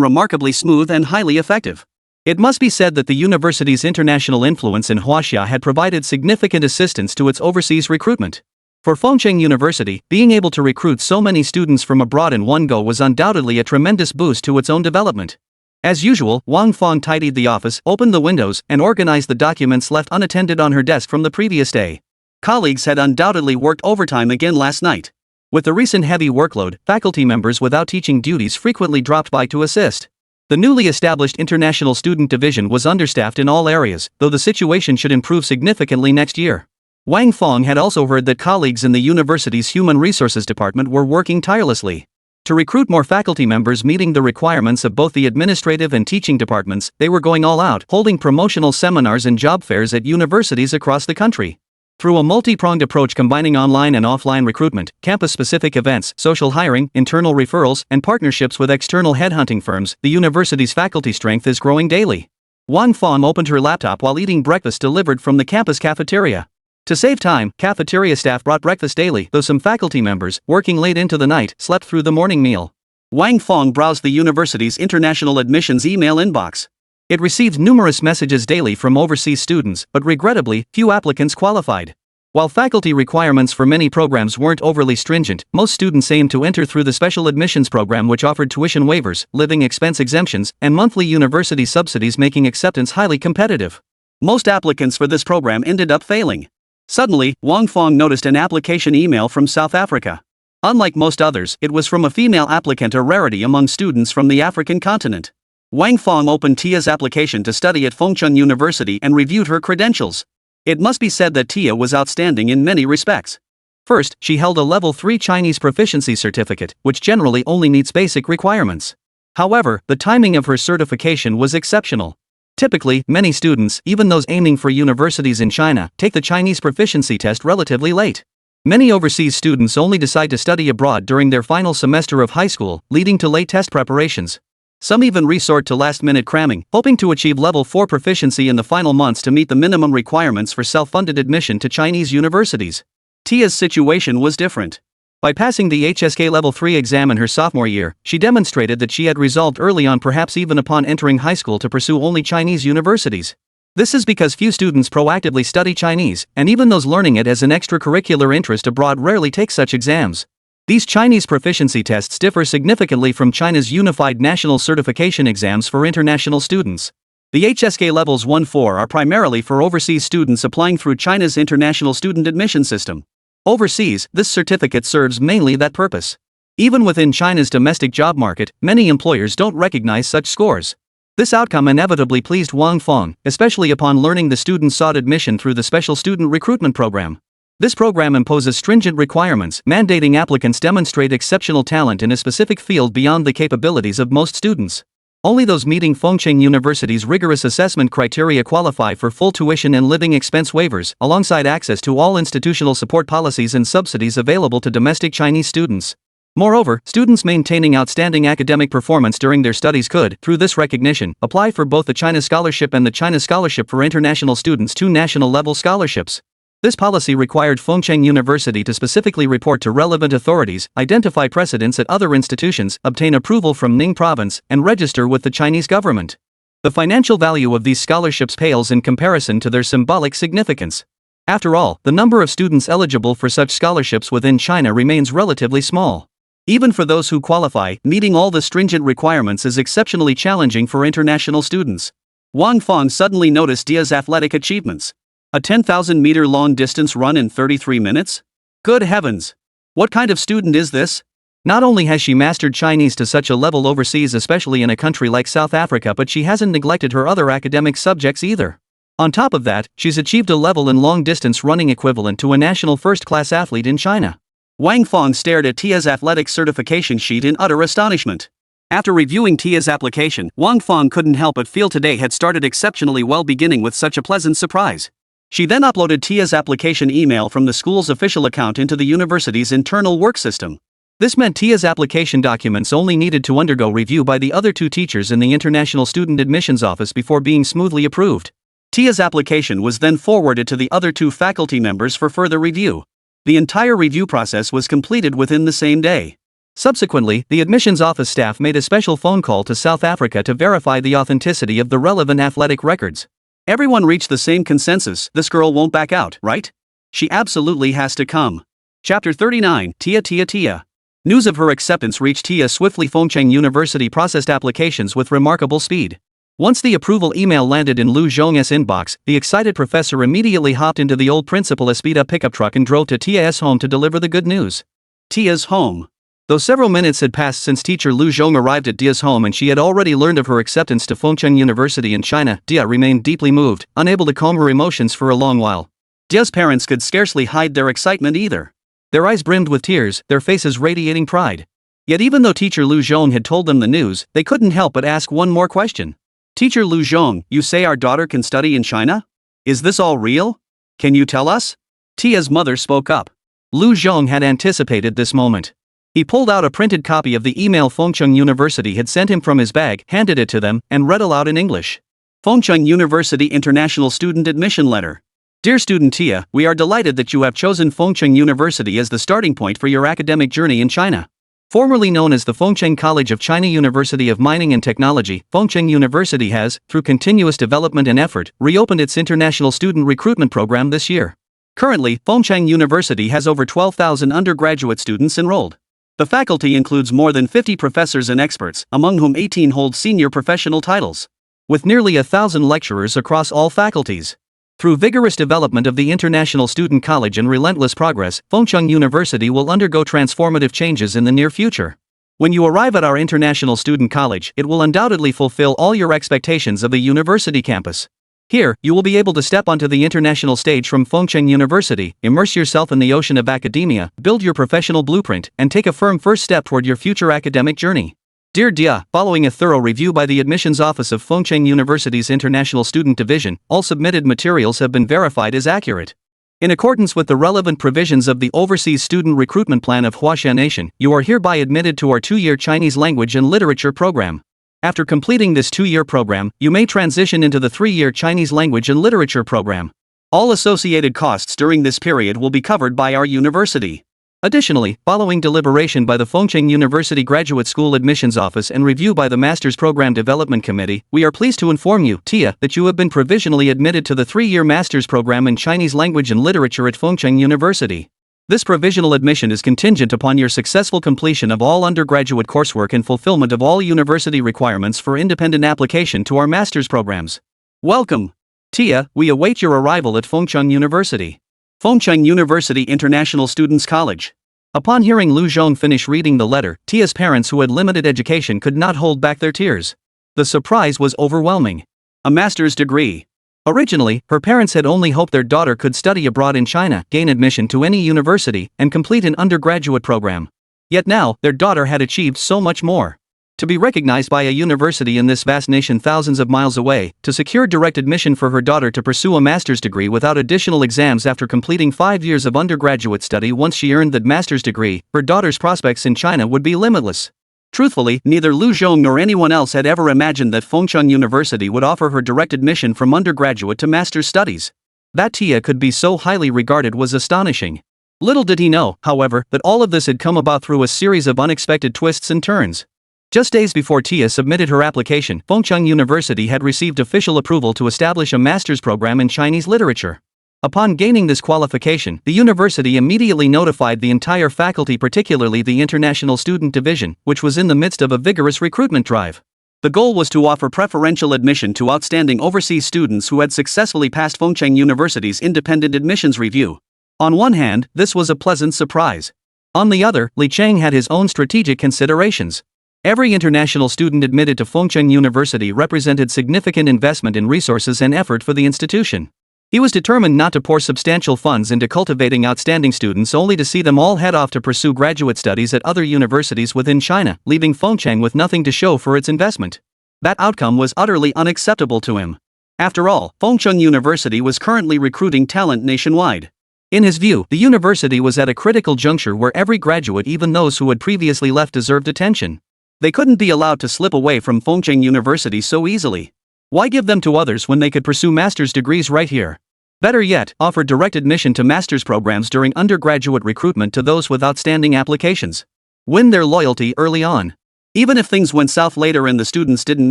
remarkably smooth and highly effective. It must be said that the university's international influence in Huaxia had provided significant assistance to its overseas recruitment. For Fengcheng University, being able to recruit so many students from abroad in one go was undoubtedly a tremendous boost to its own development. As usual, Wang Fong tidied the office, opened the windows, and organized the documents left unattended on her desk from the previous day. Colleagues had undoubtedly worked overtime again last night. With the recent heavy workload, faculty members without teaching duties frequently dropped by to assist. The newly established International Student Division was understaffed in all areas, though the situation should improve significantly next year. Wang Fong had also heard that colleagues in the university's Human Resources Department were working tirelessly to recruit more faculty members meeting the requirements of both the administrative and teaching departments. They were going all out, holding promotional seminars and job fairs at universities across the country. Through a multi-pronged approach combining online and offline recruitment, campus-specific events, social hiring, internal referrals, and partnerships with external headhunting firms, the university's faculty strength is growing daily. Wang Fong opened her laptop while eating breakfast delivered from the campus cafeteria. To save time, cafeteria staff brought breakfast daily, though some faculty members, working late into the night, slept through the morning meal. Wang Fong browsed the university's international admissions email inbox. It received numerous messages daily from overseas students, but regrettably, few applicants qualified. While faculty requirements for many programs weren't overly stringent, most students aimed to enter through the special admissions program, which offered tuition waivers, living expense exemptions, and monthly university subsidies, making acceptance highly competitive. Most applicants for this program ended up failing. Suddenly, Wang Fong noticed an application email from South Africa. Unlike most others, it was from a female applicant, a rarity among students from the African continent. Wang Fong opened Tia's application to study at Fengcheng University and reviewed her credentials. It must be said that Tia was outstanding in many respects. First, she held a Level 3 Chinese proficiency certificate, which generally only meets basic requirements. However, the timing of her certification was exceptional. Typically, many students, even those aiming for universities in China, take the Chinese proficiency test relatively late. Many overseas students only decide to study abroad during their final semester of high school, leading to late test preparations. Some even resort to last-minute cramming, hoping to achieve Level 4 proficiency in the final months to meet the minimum requirements for self-funded admission to Chinese universities. Tia's situation was different. By passing the HSK Level 3 exam in her sophomore year, she demonstrated that she had resolved early on, perhaps even upon entering high school, to pursue only Chinese universities. This is because few students proactively study Chinese, and even those learning it as an extracurricular interest abroad rarely take such exams. These Chinese proficiency tests differ significantly from China's unified national certification exams for international students. The HSK Levels 1-4 are primarily for overseas students applying through China's international student admission system. Overseas, this certificate serves mainly that purpose. Even within China's domestic job market, many employers don't recognize such scores. This outcome inevitably pleased Wang Fong, especially upon learning the student sought admission through the Special Student Recruitment Program. This program imposes stringent requirements, mandating applicants demonstrate exceptional talent in a specific field beyond the capabilities of most students. Only those meeting Fengcheng University's rigorous assessment criteria qualify for full tuition and living expense waivers, alongside access to all institutional support policies and subsidies available to domestic Chinese students. Moreover, students maintaining outstanding academic performance during their studies could, through this recognition, apply for both the China Scholarship and the China Scholarship for International Students, two national-level scholarships. This policy required Fengcheng University to specifically report to relevant authorities, identify precedents at other institutions, obtain approval from Ning Province, and register with the Chinese government. The financial value of these scholarships pales in comparison to their symbolic significance. After all, the number of students eligible for such scholarships within China remains relatively small. Even for those who qualify, meeting all the stringent requirements is exceptionally challenging for international students. Wang Fong suddenly noticed Tia's athletic achievements. A 10,000-meter long-distance run in 33 minutes? Good heavens! What kind of student is this? Not only has she mastered Chinese to such a level overseas, especially in a country like South Africa, but she hasn't neglected her other academic subjects either. On top of that, she's achieved a level in long-distance running equivalent to a national first-class athlete in China. Wang Fong stared at Tia's athletic certification sheet in utter astonishment. After reviewing Tia's application, Wang Fong couldn't help but feel today had started exceptionally well, beginning with such a pleasant surprise. She then uploaded Tia's application email from the school's official account into the university's internal work system. This meant Tia's application documents only needed to undergo review by the other two teachers in the International Student Admissions Office before being smoothly approved. Tia's application was then forwarded to the other two faculty members for further review. The entire review process was completed within the same day. Subsequently, the admissions office staff made a special phone call to South Africa to verify the authenticity of the relevant athletic records. Everyone reached the same consensus: this girl won't back out, right? She absolutely has to come. Chapter 39, Tia. News of her acceptance reached Tia swiftly. Fengcheng University processed applications with remarkable speed. Once the approval email landed in Lu Zhong's inbox, the excited professor immediately hopped into the old Principal speed-up pickup truck and drove to Tia's home to deliver the good news. Tia's home. Though several minutes had passed since teacher Lu Zhong arrived at Tia's home and she had already learned of her acceptance to Fengcheng University in China, Tia remained deeply moved, unable to calm her emotions for a long while. Tia's parents could scarcely hide their excitement either. Their eyes brimmed with tears, their faces radiating pride. Yet even though teacher Lu Zhong had told them the news, they couldn't help but ask one more question. Teacher Lu Zhong, you say our daughter can study in China? Is this all real? Can you tell us? Tia's mother spoke up. Lu Zhong had anticipated this moment. He pulled out a printed copy of the email Fengcheng University had sent him from his bag, handed it to them, and read aloud in English. Fengcheng University International Student Admission Letter. Dear student Tia, we are delighted that you have chosen Fengcheng University as the starting point for your academic journey in China. Formerly known as the Fengcheng College of China University of Mining and Technology, Fengcheng University has, through continuous development and effort, reopened its international student recruitment program this year. Currently, Fengcheng University has over 12,000 undergraduate students enrolled. The faculty includes more than 50 professors and experts, among whom 18 hold senior professional titles. With nearly 1,000 lecturers across all faculties. Through vigorous development of the International Student College and relentless progress, Fengcheng University will undergo transformative changes in the near future. When you arrive at our international student college, it will undoubtedly fulfill all your expectations of the university campus. Here, you will be able to step onto the international stage from Fengcheng University, immerse yourself in the ocean of academia, build your professional blueprint, and take a firm first step toward your future academic journey. Dear Dia, following a thorough review by the admissions office of Fengcheng University's International Student Division, all submitted materials have been verified as accurate. In accordance with the relevant provisions of the Overseas Student Recruitment Plan of Huaxia Nation, you are hereby admitted to our 2-year Chinese language and literature program. After completing this 2-year program, you may transition into the 3-year Chinese language and literature program. All associated costs during this period will be covered by our university. Additionally, following deliberation by the Fengcheng University Graduate School Admissions Office and review by the Master's Program Development Committee, we are pleased to inform you, Tia, that you have been provisionally admitted to the 3-year Master's Program in Chinese Language and Literature at Fengcheng University. This provisional admission is contingent upon your successful completion of all undergraduate coursework and fulfillment of all university requirements for independent application to our master's programs. Welcome! Tia, we await your arrival at Fengcheng University. Fengcheng University International Students College. Upon hearing Lu Zhong finish reading the letter, Tia's parents who had limited education could not hold back their tears. The surprise was overwhelming. A master's degree. Originally, her parents had only hoped their daughter could study abroad in China, gain admission to any university, and complete an undergraduate program. Yet now, their daughter had achieved so much more. To be recognized by a university in this vast nation thousands of miles away, to secure direct admission for her daughter to pursue a master's degree without additional exams after completing 5 years of undergraduate study. Once she earned that master's degree, her daughter's prospects in China would be limitless. Truthfully, neither Lu Zhong nor anyone else had ever imagined that Fengcheng University would offer her direct admission from undergraduate to master's studies. That Tia could be so highly regarded was astonishing. Little did he know, however, that all of this had come about through a series of unexpected twists and turns. Just days before Tia submitted her application, Fengcheng University had received official approval to establish a master's program in Chinese literature. Upon gaining this qualification, the university immediately notified the entire faculty, particularly the International Student Division, which was in the midst of a vigorous recruitment drive. The goal was to offer preferential admission to outstanding overseas students who had successfully passed Fengcheng University's independent admissions review. On one hand, this was a pleasant surprise. On the other, Li Cheng had his own strategic considerations. Every international student admitted to Fengcheng University represented significant investment in resources and effort for the institution. He was determined not to pour substantial funds into cultivating outstanding students only to see them all head off to pursue graduate studies at other universities within China, leaving Fengcheng with nothing to show for its investment. That outcome was utterly unacceptable to him. After all, Fengcheng University was currently recruiting talent nationwide. In his view, the university was at a critical juncture where every graduate, even those who had previously left, deserved attention. They couldn't be allowed to slip away from Fengcheng University so easily. Why give them to others when they could pursue master's degrees right here? Better yet, offer direct admission to master's programs during undergraduate recruitment to those with outstanding applications. Win their loyalty early on. Even if things went south later and the students didn't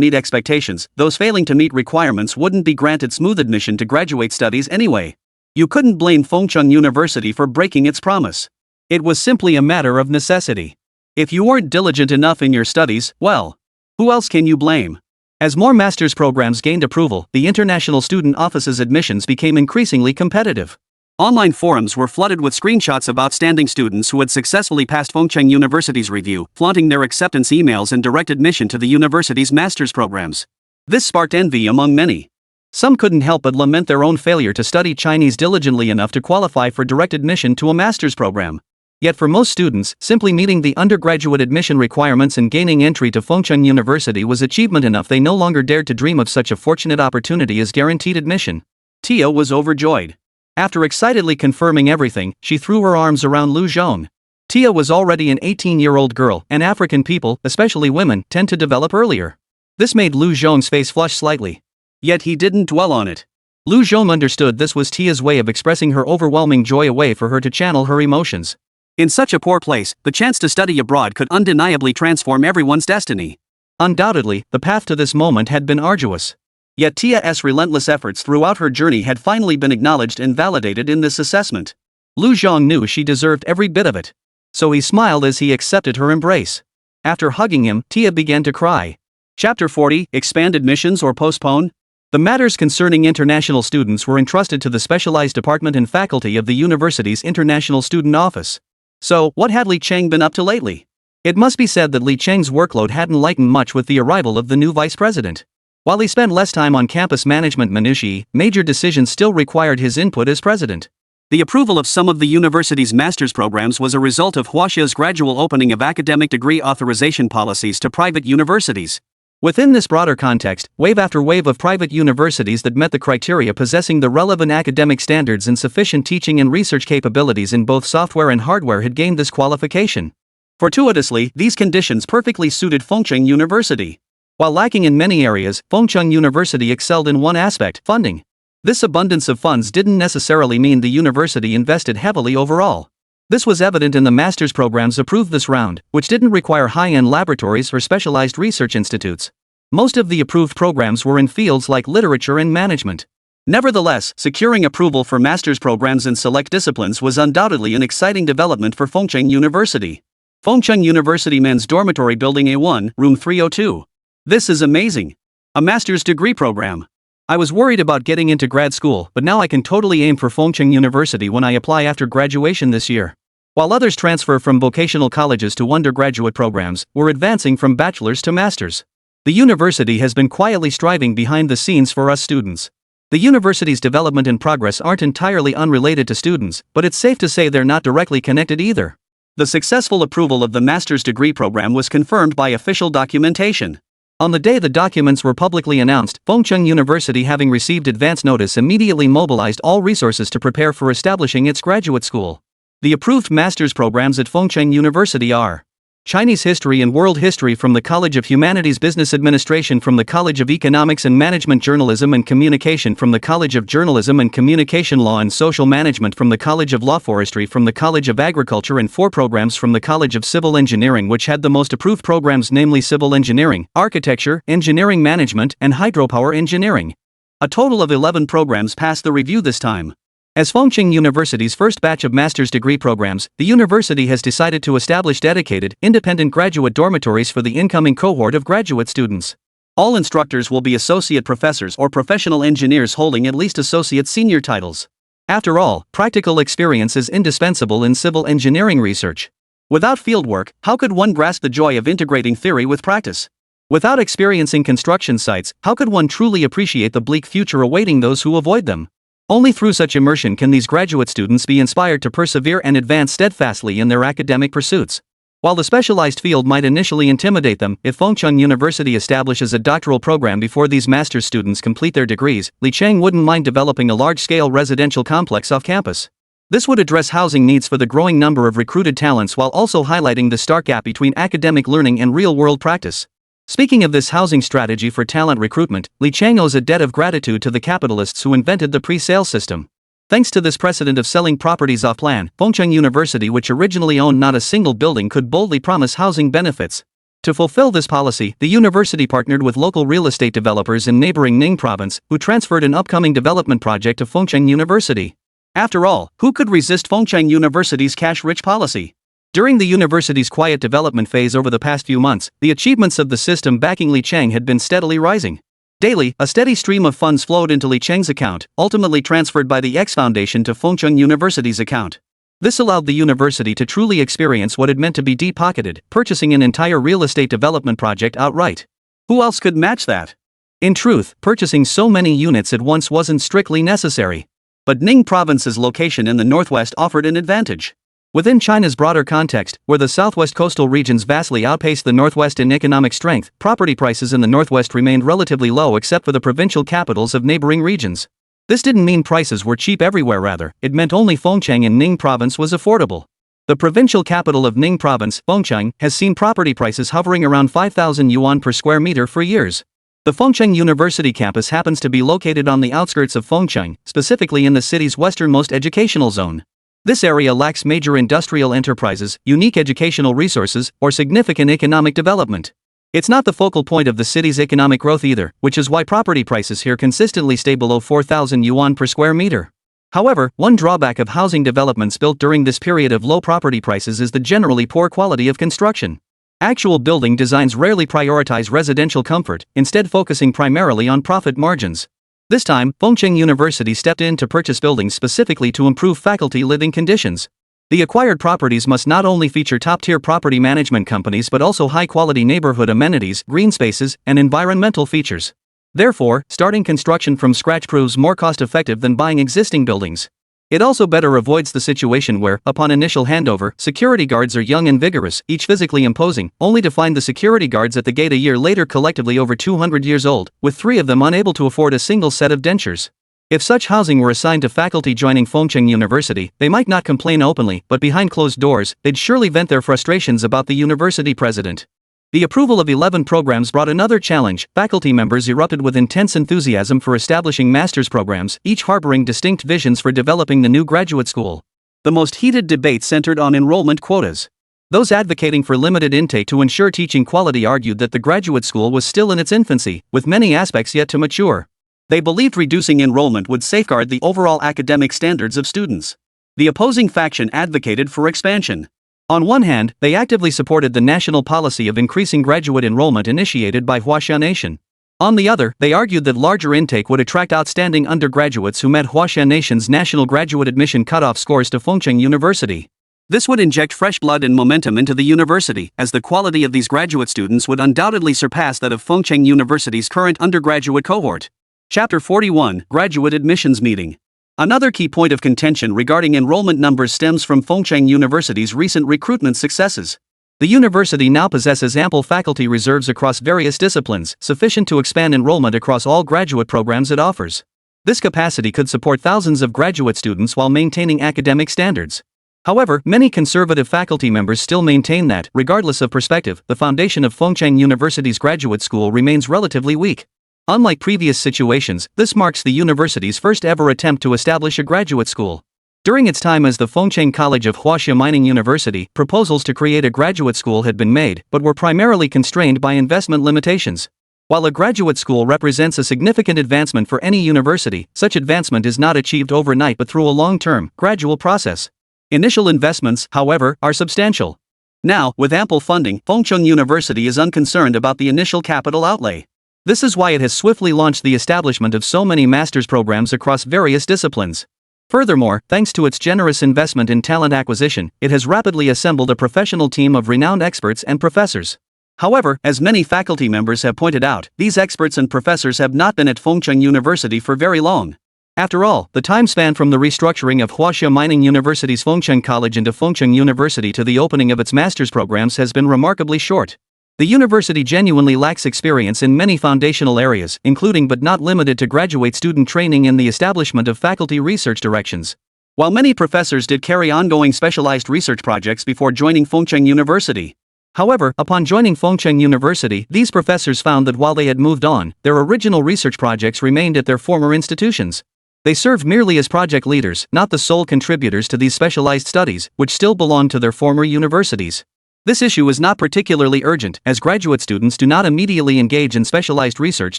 meet expectations, those failing to meet requirements wouldn't be granted smooth admission to graduate studies anyway. You couldn't blame Fengcheng University for breaking its promise. It was simply a matter of necessity. If you weren't diligent enough in your studies, well, who else can you blame? As more master's programs gained approval, the International Student Office's admissions became increasingly competitive. Online forums were flooded with screenshots of outstanding students who had successfully passed Fengcheng University's review, flaunting their acceptance emails and direct admission to the university's master's programs. This sparked envy among many. Some couldn't help but lament their own failure to study Chinese diligently enough to qualify for direct admission to a master's program. Yet for most students, simply meeting the undergraduate admission requirements and gaining entry to Fengcheng University was achievement enough. They no longer dared to dream of such a fortunate opportunity as guaranteed admission. Tia was overjoyed. After excitedly confirming everything, she threw her arms around Lu Zhong. Tia was already an 18-year-old girl, and African people, especially women, tend to develop earlier. This made Lu Zhong's face flush slightly. Yet he didn't dwell on it. Lu Zhong understood this was Tia's way of expressing her overwhelming joy, a way for her to channel her emotions. In such a poor place, the chance to study abroad could undeniably transform everyone's destiny. Undoubtedly, the path to this moment had been arduous. Yet Tia's relentless efforts throughout her journey had finally been acknowledged and validated in this assessment. Lu Zhong knew she deserved every bit of it. So he smiled as he accepted her embrace. After hugging him, Tia began to cry. Chapter 40, Expand Admissions or Postpone? The matters concerning international students were entrusted to the specialized department and faculty of the university's International Student Office. So, what had Li Cheng been up to lately? It must be said that Li Cheng's workload hadn't lightened much with the arrival of the new vice president. While he spent less time on campus management minutiae, major decisions still required his input as president. The approval of some of the university's master's programs was a result of Huaxia's gradual opening of academic degree authorization policies to private universities. Within this broader context, wave after wave of private universities that met the criteria possessing the relevant academic standards and sufficient teaching and research capabilities in both software and hardware had gained this qualification. Fortuitously, these conditions perfectly suited Fengcheng University. While lacking in many areas, Fengcheng University excelled in one aspect: funding. This abundance of funds didn't necessarily mean the university invested heavily overall. This was evident in the master's programs approved this round, which didn't require high-end laboratories or specialized research institutes. Most of the approved programs were in fields like literature and management. Nevertheless, securing approval for master's programs in select disciplines was undoubtedly an exciting development for Fengcheng University. Fengcheng University Men's Dormitory Building A1, Room 302. This is amazing. A master's degree program. I was worried about getting into grad school, but now I can totally aim for Fengcheng University when I apply after graduation this year. While others transfer from vocational colleges to undergraduate programs, we're advancing from bachelor's to master's. The university has been quietly striving behind the scenes for us students. The university's development and progress aren't entirely unrelated to students, but it's safe to say they're not directly connected either. The successful approval of the master's degree program was confirmed by official documentation. On the day the documents were publicly announced, Fengcheng University, having received advance notice, immediately mobilized all resources to prepare for establishing its graduate school. The approved master's programs at Fengcheng University are Chinese History and World History from the College of Humanities, Business Administration from the College of Economics and Management, Journalism and Communication from the College of Journalism and Communication, Law and Social Management from the College of Law, Forestry from the College of Agriculture, and 4 programs from the College of Civil Engineering, which had the most approved programs, namely Civil Engineering, Architecture, Engineering Management, and Hydropower Engineering. A total of 11 programs passed the review this time. As Fengcheng University's first batch of master's degree programs, the university has decided to establish dedicated, independent graduate dormitories for the incoming cohort of graduate students. All instructors will be associate professors or professional engineers holding at least associate senior titles. After all, practical experience is indispensable in civil engineering research. Without fieldwork, how could one grasp the joy of integrating theory with practice? Without experiencing construction sites, how could one truly appreciate the bleak future awaiting those who avoid them? Only through such immersion can these graduate students be inspired to persevere and advance steadfastly in their academic pursuits. While the specialized field might initially intimidate them, if Fengcheng University establishes a doctoral program before these master's students complete their degrees, Li Cheng wouldn't mind developing a large-scale residential complex off campus. This would address housing needs for the growing number of recruited talents while also highlighting the stark gap between academic learning and real-world practice. Speaking of this housing strategy for talent recruitment, Li Cheng owes a debt of gratitude to the capitalists who invented the pre-sale system. Thanks to this precedent of selling properties off-plan, Fengcheng University, which originally owned not a single building, could boldly promise housing benefits. To fulfill this policy, the university partnered with local real estate developers in neighboring Ning province, who transferred an upcoming development project to Fengcheng University. After all, who could resist Fengcheng University's cash-rich policy? During the university's quiet development phase over the past few months, the achievements of the system backing Li Cheng had been steadily rising. Daily, a steady stream of funds flowed into Li Cheng's account, ultimately transferred by the X Foundation to Fengcheng University's account. This allowed the university to truly experience what it meant to be deep-pocketed, purchasing an entire real estate development project outright. Who else could match that? In truth, purchasing so many units at once wasn't strictly necessary. But Ning province's location in the northwest offered an advantage. Within China's broader context, where the southwest coastal regions vastly outpaced the northwest in economic strength, property prices in the northwest remained relatively low except for the provincial capitals of neighboring regions. This didn't mean prices were cheap everywhere, rather, it meant only Fengcheng in Ning province was affordable. The provincial capital of Ning province, Fengcheng, has seen property prices hovering around 5,000 yuan per square meter for years. The Fengcheng University campus happens to be located on the outskirts of Fengcheng, specifically in the city's westernmost educational zone. This area lacks major industrial enterprises, unique educational resources, or significant economic development. It's not the focal point of the city's economic growth either, which is why property prices here consistently stay below 4,000 yuan per square meter. However, one drawback of housing developments built during this period of low property prices is the generally poor quality of construction. Actual building designs rarely prioritize residential comfort, instead focusing primarily on profit margins. This time, Fengcheng University stepped in to purchase buildings specifically to improve faculty living conditions. The acquired properties must not only feature top-tier property management companies but also high-quality neighborhood amenities, green spaces, and environmental features. Therefore, starting construction from scratch proves more cost-effective than buying existing buildings. It also better avoids the situation where, upon initial handover, security guards are young and vigorous, each physically imposing, only to find the security guards at the gate a year later collectively over 200 years old, with 3 of them unable to afford a single set of dentures. If such housing were assigned to faculty joining Fengcheng University, they might not complain openly, but behind closed doors, they'd surely vent their frustrations about the university president. The approval of 11 programs brought another challenge. Faculty members erupted with intense enthusiasm for establishing master's programs, each harboring distinct visions for developing the new graduate school. The most heated debate centered on enrollment quotas. Those advocating for limited intake to ensure teaching quality argued that the graduate school was still in its infancy, with many aspects yet to mature. They believed reducing enrollment would safeguard the overall academic standards of students. The opposing faction advocated for expansion. On one hand, they actively supported the national policy of increasing graduate enrollment initiated by Huaxia Nation. On the other, they argued that larger intake would attract outstanding undergraduates who met Huaxia Nation's national graduate admission cutoff scores to Fengcheng University. This would inject fresh blood and momentum into the university, as the quality of these graduate students would undoubtedly surpass that of Fengcheng University's current undergraduate cohort. Chapter 41, Graduate Admissions Meeting. Another key point of contention regarding enrollment numbers stems from Fengcheng University's recent recruitment successes. The university now possesses ample faculty reserves across various disciplines, sufficient to expand enrollment across all graduate programs it offers. This capacity could support thousands of graduate students while maintaining academic standards. However, many conservative faculty members still maintain that, regardless of perspective, the foundation of Fengcheng University's graduate school remains relatively weak. Unlike previous situations, this marks the university's first ever attempt to establish a graduate school. During its time as the Fengcheng College of Huaxia Mining University, proposals to create a graduate school had been made, but were primarily constrained by investment limitations. While a graduate school represents a significant advancement for any university, such advancement is not achieved overnight but through a long-term, gradual process. Initial investments, however, are substantial. Now, with ample funding, Fengcheng University is unconcerned about the initial capital outlay. This is why it has swiftly launched the establishment of so many master's programs across various disciplines. Furthermore, thanks to its generous investment in talent acquisition, it has rapidly assembled a professional team of renowned experts and professors. However, as many faculty members have pointed out, these experts and professors have not been at Fengcheng University for very long. After all, the time span from the restructuring of Huaxia Mining University's Fengcheng College into Fengcheng University to the opening of its master's programs has been remarkably short. The university genuinely lacks experience in many foundational areas, including but not limited to graduate student training and the establishment of faculty research directions. While many professors did carry ongoing specialized research projects before joining Fengcheng University. However, upon joining Fengcheng University, these professors found that while they had moved on, their original research projects remained at their former institutions. They served merely as project leaders, not the sole contributors to these specialized studies, which still belonged to their former universities. This issue is not particularly urgent, as graduate students do not immediately engage in specialized research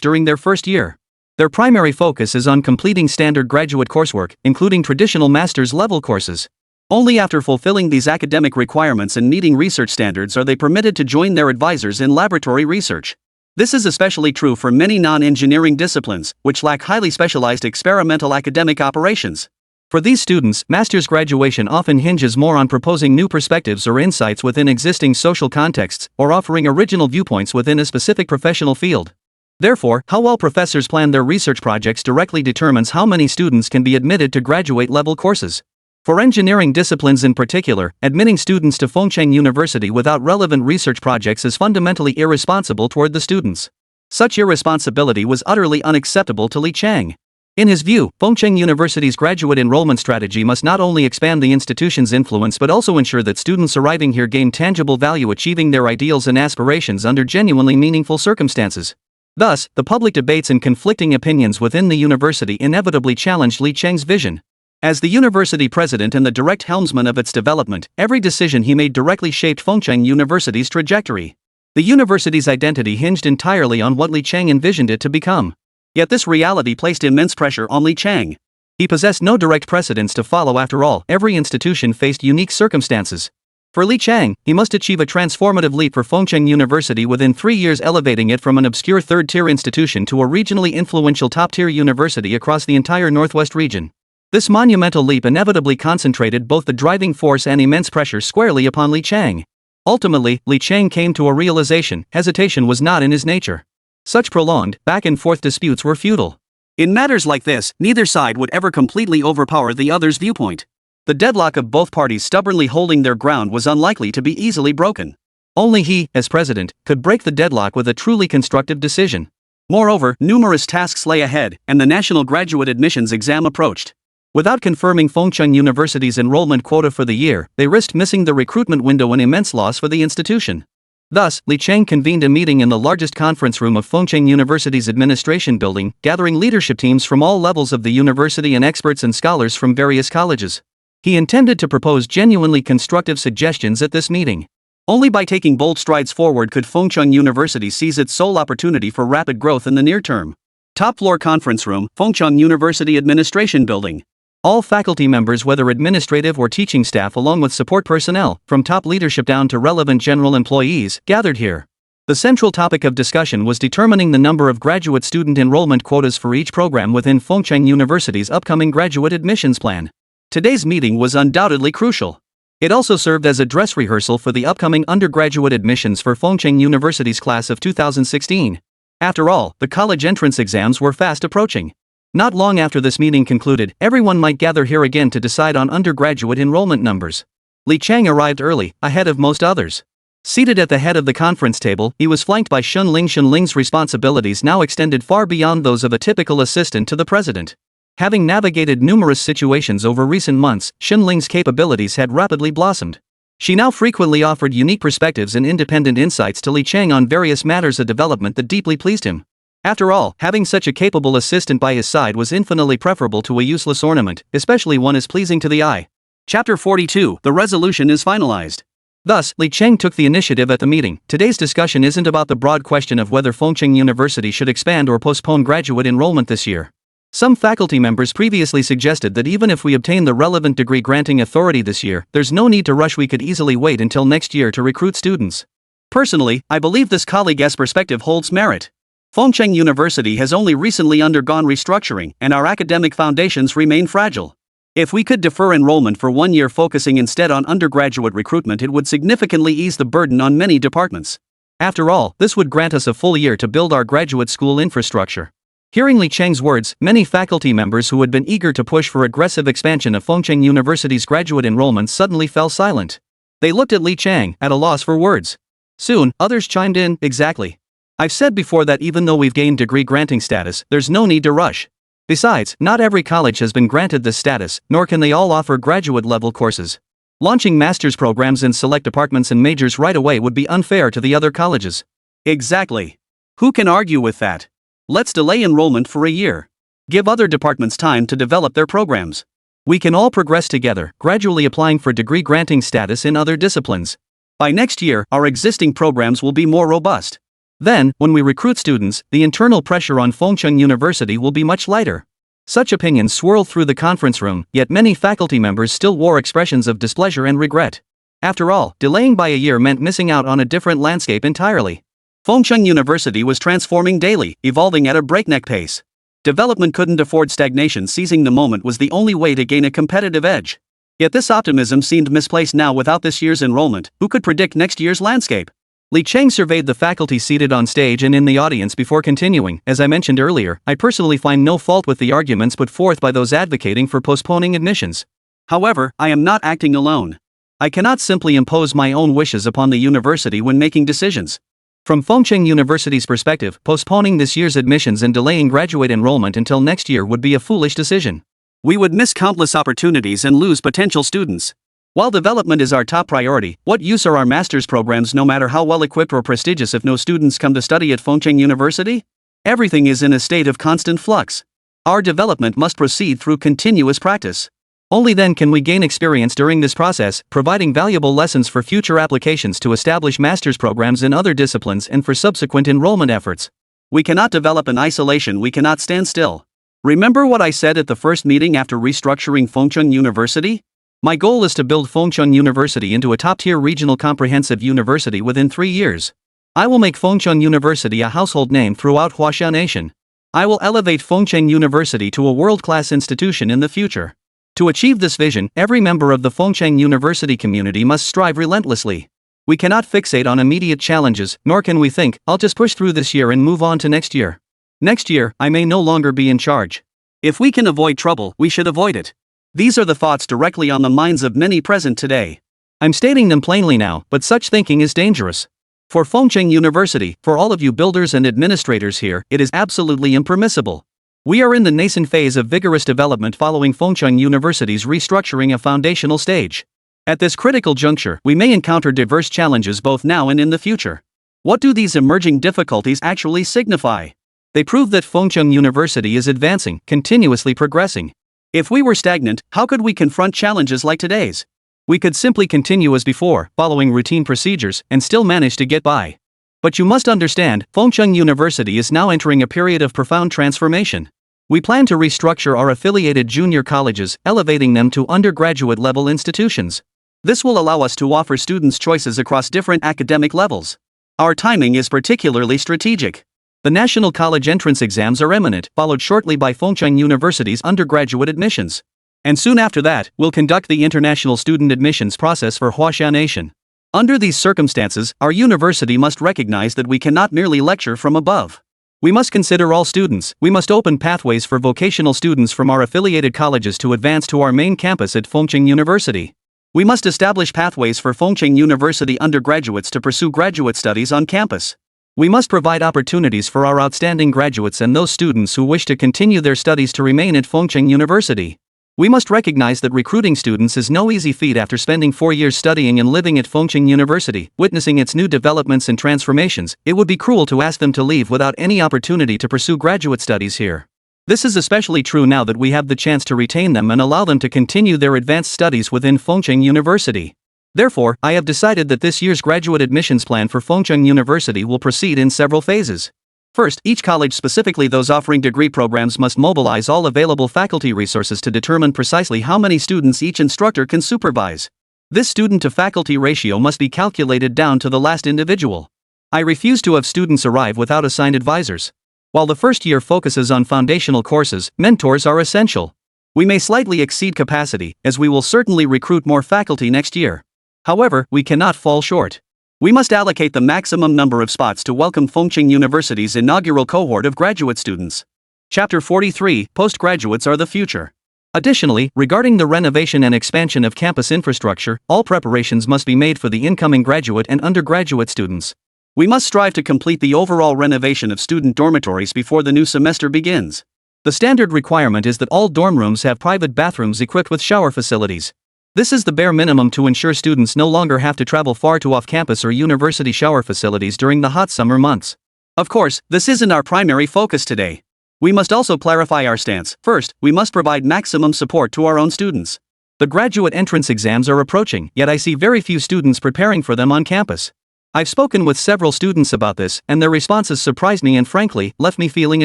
during their first year. Their primary focus is on completing standard graduate coursework, including traditional master's level courses. Only after fulfilling these academic requirements and meeting research standards are they permitted to join their advisors in laboratory research. This is especially true for many non-engineering disciplines, which lack highly specialized experimental academic operations. For these students, master's graduation often hinges more on proposing new perspectives or insights within existing social contexts, or offering original viewpoints within a specific professional field. Therefore, how well professors plan their research projects directly determines how many students can be admitted to graduate-level courses. For engineering disciplines in particular, admitting students to Fengcheng University without relevant research projects is fundamentally irresponsible toward the students. Such irresponsibility was utterly unacceptable to Li Chang. In his view, Fengcheng University's graduate enrollment strategy must not only expand the institution's influence but also ensure that students arriving here gain tangible value achieving their ideals and aspirations under genuinely meaningful circumstances. Thus, the public debates and conflicting opinions within the university inevitably challenged Li Chang's vision. As the university president and the direct helmsman of its development, every decision he made directly shaped Fengcheng University's trajectory. The university's identity hinged entirely on what Li Chang envisioned it to become. Yet this reality placed immense pressure on Li Chang. He possessed no direct precedents to follow. After all, every institution faced unique circumstances. For Li Chang, he must achieve a transformative leap for Fengcheng University within 3 years, elevating it from an obscure third-tier institution to a regionally influential top-tier university across the entire Northwest region. This monumental leap inevitably concentrated both the driving force and immense pressure squarely upon Li Chang. Ultimately, Li Chang came to a realization: hesitation was not in his nature. Such prolonged, back-and-forth disputes were futile. In matters like this, neither side would ever completely overpower the other's viewpoint. The deadlock of both parties stubbornly holding their ground was unlikely to be easily broken. Only he, as president, could break the deadlock with a truly constructive decision. Moreover, numerous tasks lay ahead, and the national graduate admissions exam approached. Without confirming Fengcheng University's enrollment quota for the year, they risked missing the recruitment window, an immense loss for the institution. Thus, Li Chang convened a meeting in the largest conference room of Fengcheng University's administration building, gathering leadership teams from all levels of the university and experts and scholars from various colleges. He intended to propose genuinely constructive suggestions at this meeting. Only by taking bold strides forward could Fengcheng University seize its sole opportunity for rapid growth in the near term. Top floor conference room, Fengcheng University Administration Building. All faculty members, whether administrative or teaching staff, along with support personnel, from top leadership down to relevant general employees, gathered here. The central topic of discussion was determining the number of graduate student enrollment quotas for each program within Fengcheng University's upcoming graduate admissions plan. Today's meeting was undoubtedly crucial. It also served as a dress rehearsal for the upcoming undergraduate admissions for Fengcheng University's class of 2016. After all, the college entrance exams were fast approaching. Not long after this meeting concluded, everyone might gather here again to decide on undergraduate enrollment numbers. Li Chang arrived early, ahead of most others. Seated at the head of the conference table, he was flanked by Shunling. Shunling's responsibilities now extended far beyond those of a typical assistant to the president. Having navigated numerous situations over recent months, Shunling's capabilities had rapidly blossomed. She now frequently offered unique perspectives and independent insights to Li Chang on various matters of development that deeply pleased him. After all, having such a capable assistant by his side was infinitely preferable to a useless ornament, especially one as pleasing to the eye. Chapter 42. The resolution is finalized. Thus, Li Chang took the initiative at the meeting. Today's discussion isn't about the broad question of whether Fengcheng University should expand or postpone graduate enrollment this year. Some faculty members previously suggested that even if we obtain the relevant degree granting authority this year, there's no need to rush. We could easily wait until next year to recruit students. Personally, I believe this colleague's perspective holds merit. Fengcheng University has only recently undergone restructuring, and our academic foundations remain fragile. If we could defer enrollment for 1 year, focusing instead on undergraduate recruitment, it would significantly ease the burden on many departments. After all, this would grant us a full year to build our graduate school infrastructure. Hearing Li Chang's words, many faculty members who had been eager to push for aggressive expansion of Fengcheng University's graduate enrollment suddenly fell silent. They looked at Li Chang, at a loss for words. Soon, others chimed in, exactly. I've said before that even though we've gained degree granting status, there's no need to rush. Besides, not every college has been granted this status, nor can they all offer graduate-level courses. Launching master's programs in select departments and majors right away would be unfair to the other colleges. Exactly. Who can argue with that? Let's delay enrollment for a year. Give other departments time to develop their programs. We can all progress together, gradually applying for degree granting status in other disciplines. By next year, our existing programs will be more robust. Then, when we recruit students, the internal pressure on Fengcheng University will be much lighter. Such opinions swirled through the conference room, yet many faculty members still wore expressions of displeasure and regret. After all, delaying by a year meant missing out on a different landscape entirely. Fengcheng University was transforming daily, evolving at a breakneck pace. Development couldn't afford stagnation. Seizing the moment was the only way to gain a competitive edge. Yet this optimism seemed misplaced now. Without this year's enrollment, who could predict next year's landscape? Li Chang surveyed the faculty seated on stage and in the audience before continuing. As I mentioned earlier, I personally find no fault with the arguments put forth by those advocating for postponing admissions. However, I am not acting alone. I cannot simply impose my own wishes upon the university when making decisions. From Fengcheng University's perspective, postponing this year's admissions and delaying graduate enrollment until next year would be a foolish decision. We would miss countless opportunities and lose potential students. While development is our top priority, what use are our master's programs no matter how well equipped or prestigious if no students come to study at Fengcheng University? Everything is in a state of constant flux. Our development must proceed through continuous practice. Only then can we gain experience during this process, providing valuable lessons for future applications to establish master's programs in other disciplines and for subsequent enrollment efforts. We cannot develop in isolation. We cannot stand still. Remember what I said at the first meeting after restructuring Fengcheng University? My goal is to build Fengcheng University into a top-tier regional comprehensive university within 3 years. I will make Fengcheng University a household name throughout Huaxia Nation. I will elevate Fengcheng University to a world-class institution in the future. To achieve this vision, every member of the Fengcheng University community must strive relentlessly. We cannot fixate on immediate challenges, nor can we think, I'll just push through this year and move on to next year. Next year, I may no longer be in charge. If we can avoid trouble, we should avoid it. These are the thoughts directly on the minds of many present today. I'm stating them plainly now, but such thinking is dangerous. For Fengcheng University, for all of you builders and administrators here, it is absolutely impermissible. We are in the nascent phase of vigorous development following Fengcheng University's restructuring a foundational stage. At this critical juncture, we may encounter diverse challenges both now and in the future. What do these emerging difficulties actually signify? They prove that Fengcheng University is advancing, continuously progressing. If we were stagnant, how could we confront challenges like today's? We could simply continue as before, following routine procedures, and still manage to get by. But you must understand, Fengcheng University is now entering a period of profound transformation. We plan to restructure our affiliated junior colleges, elevating them to undergraduate-level institutions. This will allow us to offer students choices across different academic levels. Our timing is particularly strategic. The national college entrance exams are imminent, followed shortly by Fengcheng University's undergraduate admissions. And soon after that, we'll conduct the international student admissions process for Huaxia Nation. Under these circumstances, our university must recognize that we cannot merely lecture from above. We must consider all students. We must open pathways for vocational students from our affiliated colleges to advance to our main campus at Fengcheng University. We must establish pathways for Fengcheng University undergraduates to pursue graduate studies on campus. We must provide opportunities for our outstanding graduates and those students who wish to continue their studies to remain at Fengcheng University. We must recognize that recruiting students is no easy feat after spending 4 years studying and living at Fengcheng University, witnessing its new developments and transformations. It would be cruel to ask them to leave without any opportunity to pursue graduate studies here. This is especially true now that we have the chance to retain them and allow them to continue their advanced studies within Fengcheng University. Therefore, I have decided that this year's graduate admissions plan for Fengcheng University will proceed in several phases. First, each college, specifically those offering degree programs, must mobilize all available faculty resources to determine precisely how many students each instructor can supervise. This student-to-faculty ratio must be calculated down to the last individual. I refuse to have students arrive without assigned advisors. While the first year focuses on foundational courses, mentors are essential. We may slightly exceed capacity, as we will certainly recruit more faculty next year. However, we cannot fall short. We must allocate the maximum number of spots to welcome Fengcheng University's inaugural cohort of graduate students. Chapter 43, Postgraduates are the future. Additionally, regarding the renovation and expansion of campus infrastructure, all preparations must be made for the incoming graduate and undergraduate students. We must strive to complete the overall renovation of student dormitories before the new semester begins. The standard requirement is that all dorm rooms have private bathrooms equipped with shower facilities. This is the bare minimum to ensure students no longer have to travel far to off-campus or university shower facilities during the hot summer months. Of course, this isn't our primary focus today. We must also clarify our stance. First, we must provide maximum support to our own students. The graduate entrance exams are approaching, yet I see very few students preparing for them on campus. I've spoken with several students about this, and their responses surprised me and frankly, left me feeling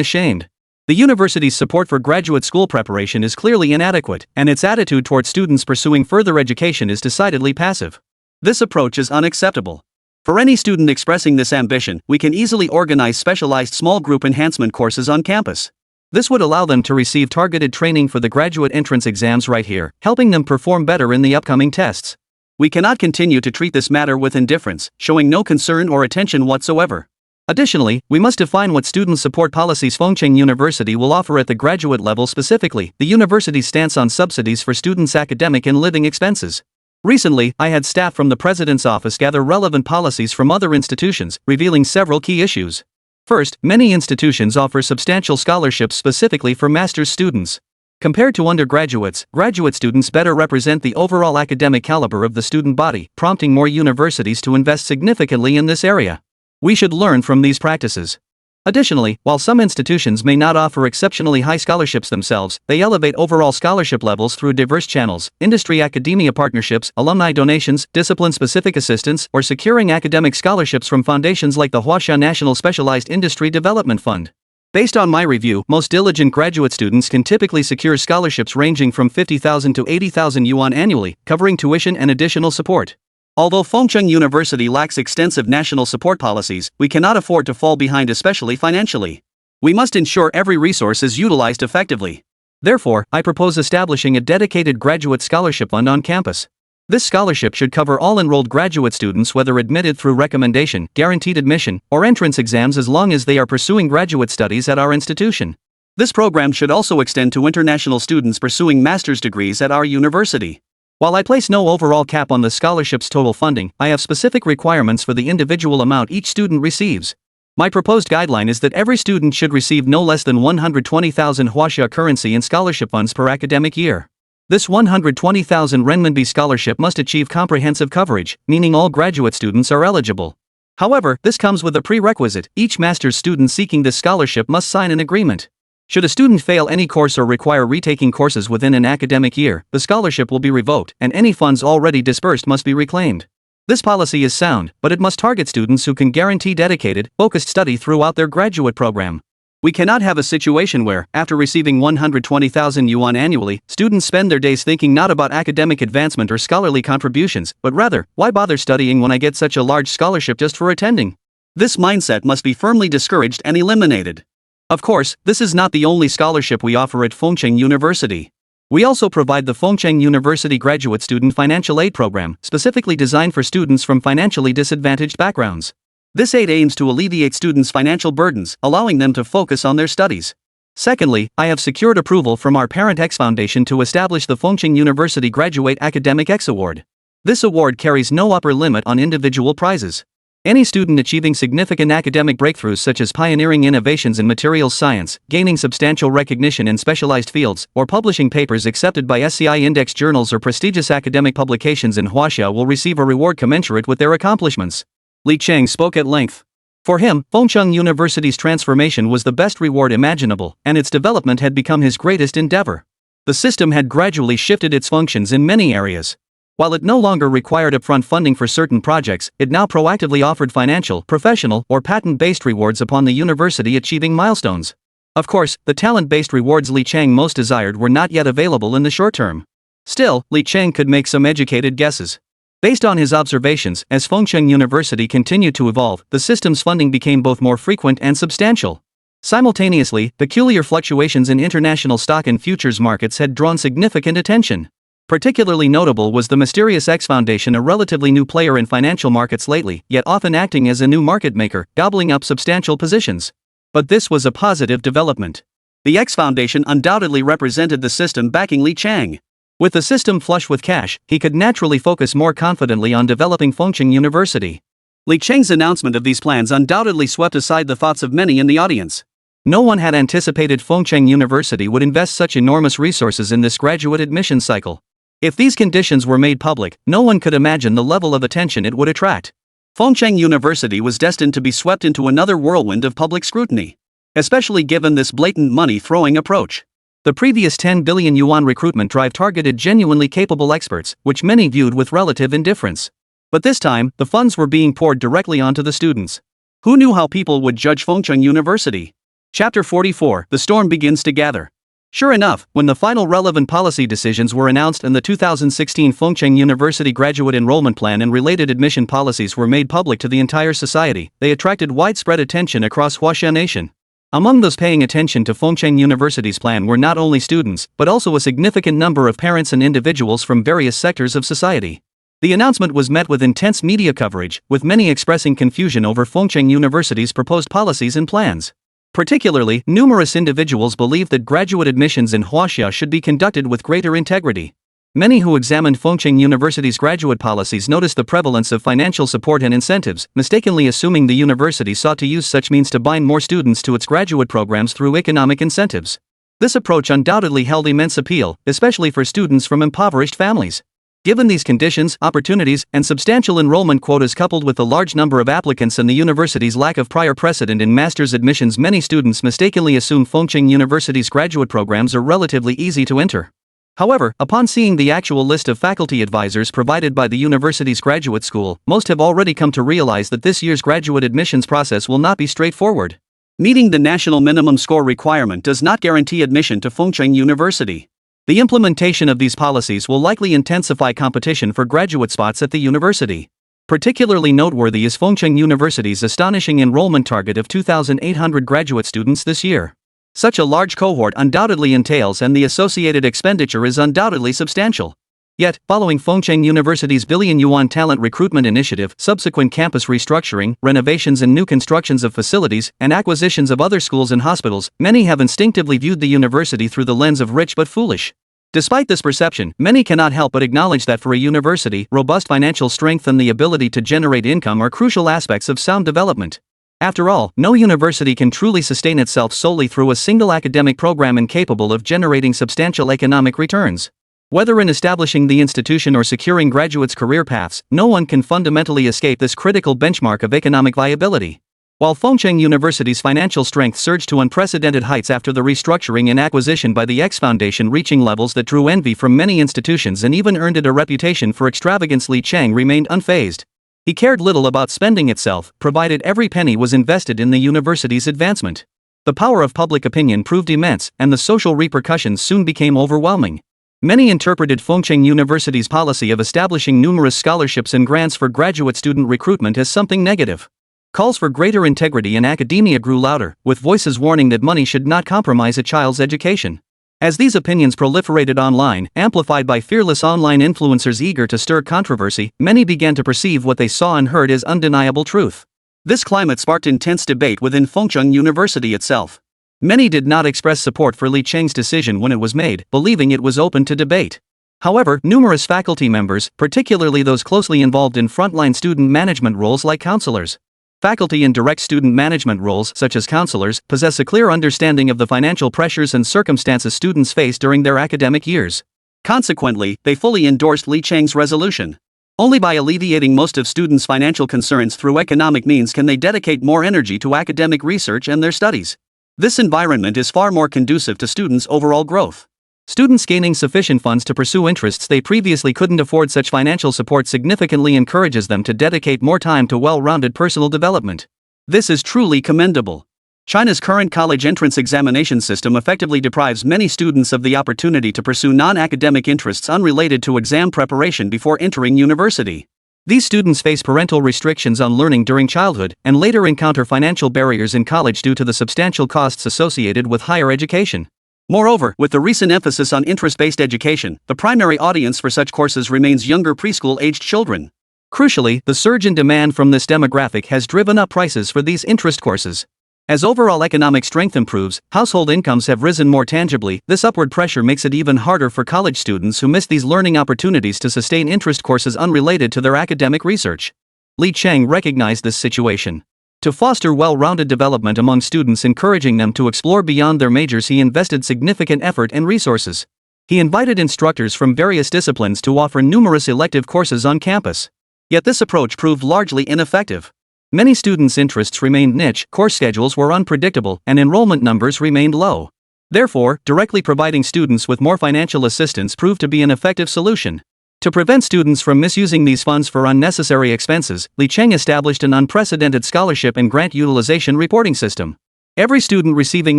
ashamed. The university's support for graduate school preparation is clearly inadequate, and its attitude toward students pursuing further education is decidedly passive. This approach is unacceptable. For any student expressing this ambition, we can easily organize specialized small group enhancement courses on campus. This would allow them to receive targeted training for the graduate entrance exams right here, helping them perform better in the upcoming tests. We cannot continue to treat this matter with indifference, showing no concern or attention whatsoever. Additionally, we must define what student support policies Fengcheng University will offer at the graduate level, specifically the university's stance on subsidies for students' academic and living expenses. Recently, I had staff from the President's office gather relevant policies from other institutions, revealing several key issues. First, many institutions offer substantial scholarships specifically for master's students. Compared to undergraduates, graduate students better represent the overall academic caliber of the student body, prompting more universities to invest significantly in this area. We should learn from these practices. Additionally, while some institutions may not offer exceptionally high scholarships themselves, they elevate overall scholarship levels through diverse channels: industry-academia partnerships, alumni donations, discipline-specific assistance, or securing academic scholarships from foundations like the Huaxia National Specialized Industry Development Fund. Based on my review, most diligent graduate students can typically secure scholarships ranging from 50,000 to 80,000 yuan annually, covering tuition and additional support. Although Fengcheng University lacks extensive national support policies, we cannot afford to fall behind, especially financially. We must ensure every resource is utilized effectively. Therefore, I propose establishing a dedicated graduate scholarship fund on campus. This scholarship should cover all enrolled graduate students whether admitted through recommendation, guaranteed admission, or entrance exams as long as they are pursuing graduate studies at our institution. This program should also extend to international students pursuing master's degrees at our university. While I place no overall cap on the scholarship's total funding, I have specific requirements for the individual amount each student receives. My proposed guideline is that every student should receive no less than 120,000 Huaxia currency in scholarship funds per academic year. This 120,000 renminbi scholarship must achieve comprehensive coverage, meaning all graduate students are eligible. However, this comes with a prerequisite: each master's student seeking this scholarship must sign an agreement. Should a student fail any course or require retaking courses within an academic year, the scholarship will be revoked, and any funds already disbursed must be reclaimed. This policy is sound, but it must target students who can guarantee dedicated, focused study throughout their graduate program. We cannot have a situation where, after receiving 120,000 yuan annually, students spend their days thinking not about academic advancement or scholarly contributions, but rather, why bother studying when I get such a large scholarship just for attending? This mindset must be firmly discouraged and eliminated. Of course, this is not the only scholarship we offer at Fengcheng University. We also provide the Fengcheng University Graduate Student Financial Aid Program, specifically designed for students from financially disadvantaged backgrounds. This aid aims to alleviate students' financial burdens, allowing them to focus on their studies. Secondly, I have secured approval from our parent X Foundation to establish the Fengcheng University Graduate Academic X Award. This award carries no upper limit on individual prizes. Any student achieving significant academic breakthroughs such as pioneering innovations in materials science, gaining substantial recognition in specialized fields, or publishing papers accepted by SCI Index journals or prestigious academic publications in Huaxia will receive a reward commensurate with their accomplishments. Li Cheng spoke at length. For him, Fengcheng University's transformation was the best reward imaginable, and its development had become his greatest endeavor. The system had gradually shifted its functions in many areas. While it no longer required upfront funding for certain projects, it now proactively offered financial, professional, or patent-based rewards upon the university achieving milestones. Of course, the talent-based rewards Li Cheng most desired were not yet available in the short term. Still, Li Cheng could make some educated guesses. Based on his observations, as Fengcheng University continued to evolve, the system's funding became both more frequent and substantial. Simultaneously, peculiar fluctuations in international stock and futures markets had drawn significant attention. Particularly notable was the mysterious X Foundation, a relatively new player in financial markets lately, yet often acting as a new market maker, gobbling up substantial positions. But this was a positive development. The X Foundation undoubtedly represented the system backing Li Cheng. With the system flush with cash, he could naturally focus more confidently on developing Fengcheng University. Li Cheng's announcement of these plans undoubtedly swept aside the thoughts of many in the audience. No one had anticipated Fengcheng University would invest such enormous resources in this graduate admission cycle. If these conditions were made public, no one could imagine the level of attention it would attract. Fengcheng University was destined to be swept into another whirlwind of public scrutiny, especially given this blatant money-throwing approach. The previous 10 billion yuan recruitment drive targeted genuinely capable experts, which many viewed with relative indifference. But this time, the funds were being poured directly onto the students. Who knew how people would judge Fengcheng University? Chapter 44: The Storm Begins to Gather. Sure enough, when the final relevant policy decisions were announced and the 2016 Fengcheng University Graduate Enrollment Plan and related admission policies were made public to the entire society, they attracted widespread attention across Huaxia Nation. Among those paying attention to Fengcheng University's plan were not only students, but also a significant number of parents and individuals from various sectors of society. The announcement was met with intense media coverage, with many expressing confusion over Fengcheng University's proposed policies and plans. Particularly, numerous individuals believed that graduate admissions in Huaxia should be conducted with greater integrity. Many who examined Fengcheng University's graduate policies noticed the prevalence of financial support and incentives, mistakenly assuming the university sought to use such means to bind more students to its graduate programs through economic incentives. This approach undoubtedly held immense appeal, especially for students from impoverished families. Given these conditions, opportunities, and substantial enrollment quotas coupled with the large number of applicants and the university's lack of prior precedent in master's admissions, many students mistakenly assume Fengcheng University's graduate programs are relatively easy to enter. However, upon seeing the actual list of faculty advisors provided by the university's graduate school, most have already come to realize that this year's graduate admissions process will not be straightforward. Meeting the national minimum score requirement does not guarantee admission to Fengcheng University. The implementation of these policies will likely intensify competition for graduate spots at the university. Particularly noteworthy is Fengcheng University's astonishing enrollment target of 2,800 graduate students this year. Such a large cohort undoubtedly entails and the associated expenditure is undoubtedly substantial. Yet, following Fengcheng University's million-yuan talent recruitment initiative, subsequent campus restructuring, renovations and new constructions of facilities, and acquisitions of other schools and hospitals, many have instinctively viewed the university through the lens of rich but foolish. Despite this perception, many cannot help but acknowledge that for a university, robust financial strength and the ability to generate income are crucial aspects of sound development. After all, no university can truly sustain itself solely through a single academic program incapable of generating substantial economic returns. Whether in establishing the institution or securing graduates' career paths, no one can fundamentally escape this critical benchmark of economic viability. While Fengcheng University's financial strength surged to unprecedented heights after the restructuring and acquisition by the X Foundation, reaching levels that drew envy from many institutions and even earned it a reputation for extravagance, Li Cheng remained unfazed. He cared little about spending itself, provided every penny was invested in the university's advancement. The power of public opinion proved immense, and the social repercussions soon became overwhelming. Many interpreted Fengcheng University's policy of establishing numerous scholarships and grants for graduate student recruitment as something negative. Calls for greater integrity in academia grew louder, with voices warning that money should not compromise a child's education. As these opinions proliferated online, amplified by fearless online influencers eager to stir controversy, many began to perceive what they saw and heard as undeniable truth. This climate sparked intense debate within Fengcheng University itself. Many did not express support for Li Cheng's decision when it was made, believing it was open to debate. However, numerous faculty members, particularly those closely involved in frontline student management roles like counselors, faculty in direct student management roles such as counselors, possess a clear understanding of the financial pressures and circumstances students face during their academic years. Consequently, they fully endorsed Li Cheng's resolution. Only by alleviating most of students' financial concerns through economic means can they dedicate more energy to academic research and their studies. This environment is far more conducive to students' overall growth. Students gaining sufficient funds to pursue interests they previously couldn't afford. Such financial support significantly encourages them to dedicate more time to well-rounded personal development. This is truly commendable. China's current college entrance examination system effectively deprives many students of the opportunity to pursue non-academic interests unrelated to exam preparation before entering university. These students face parental restrictions on learning during childhood, and later encounter financial barriers in college due to the substantial costs associated with higher education. Moreover, with the recent emphasis on interest-based education, the primary audience for such courses remains younger preschool-aged children. Crucially, the surge in demand from this demographic has driven up prices for these interest courses. As overall economic strength improves, household incomes have risen more tangibly. This upward pressure makes it even harder for college students who miss these learning opportunities to sustain interest courses unrelated to their academic research. Li Cheng recognized this situation. To foster well-rounded development among students, encouraging them to explore beyond their majors, he invested significant effort and resources. He invited instructors from various disciplines to offer numerous elective courses on campus. Yet this approach proved largely ineffective. Many students' interests remained niche, course schedules were unpredictable, and enrollment numbers remained low. Therefore, directly providing students with more financial assistance proved to be an effective solution. To prevent students from misusing these funds for unnecessary expenses, Li Cheng established an unprecedented scholarship and grant utilization reporting system. Every student receiving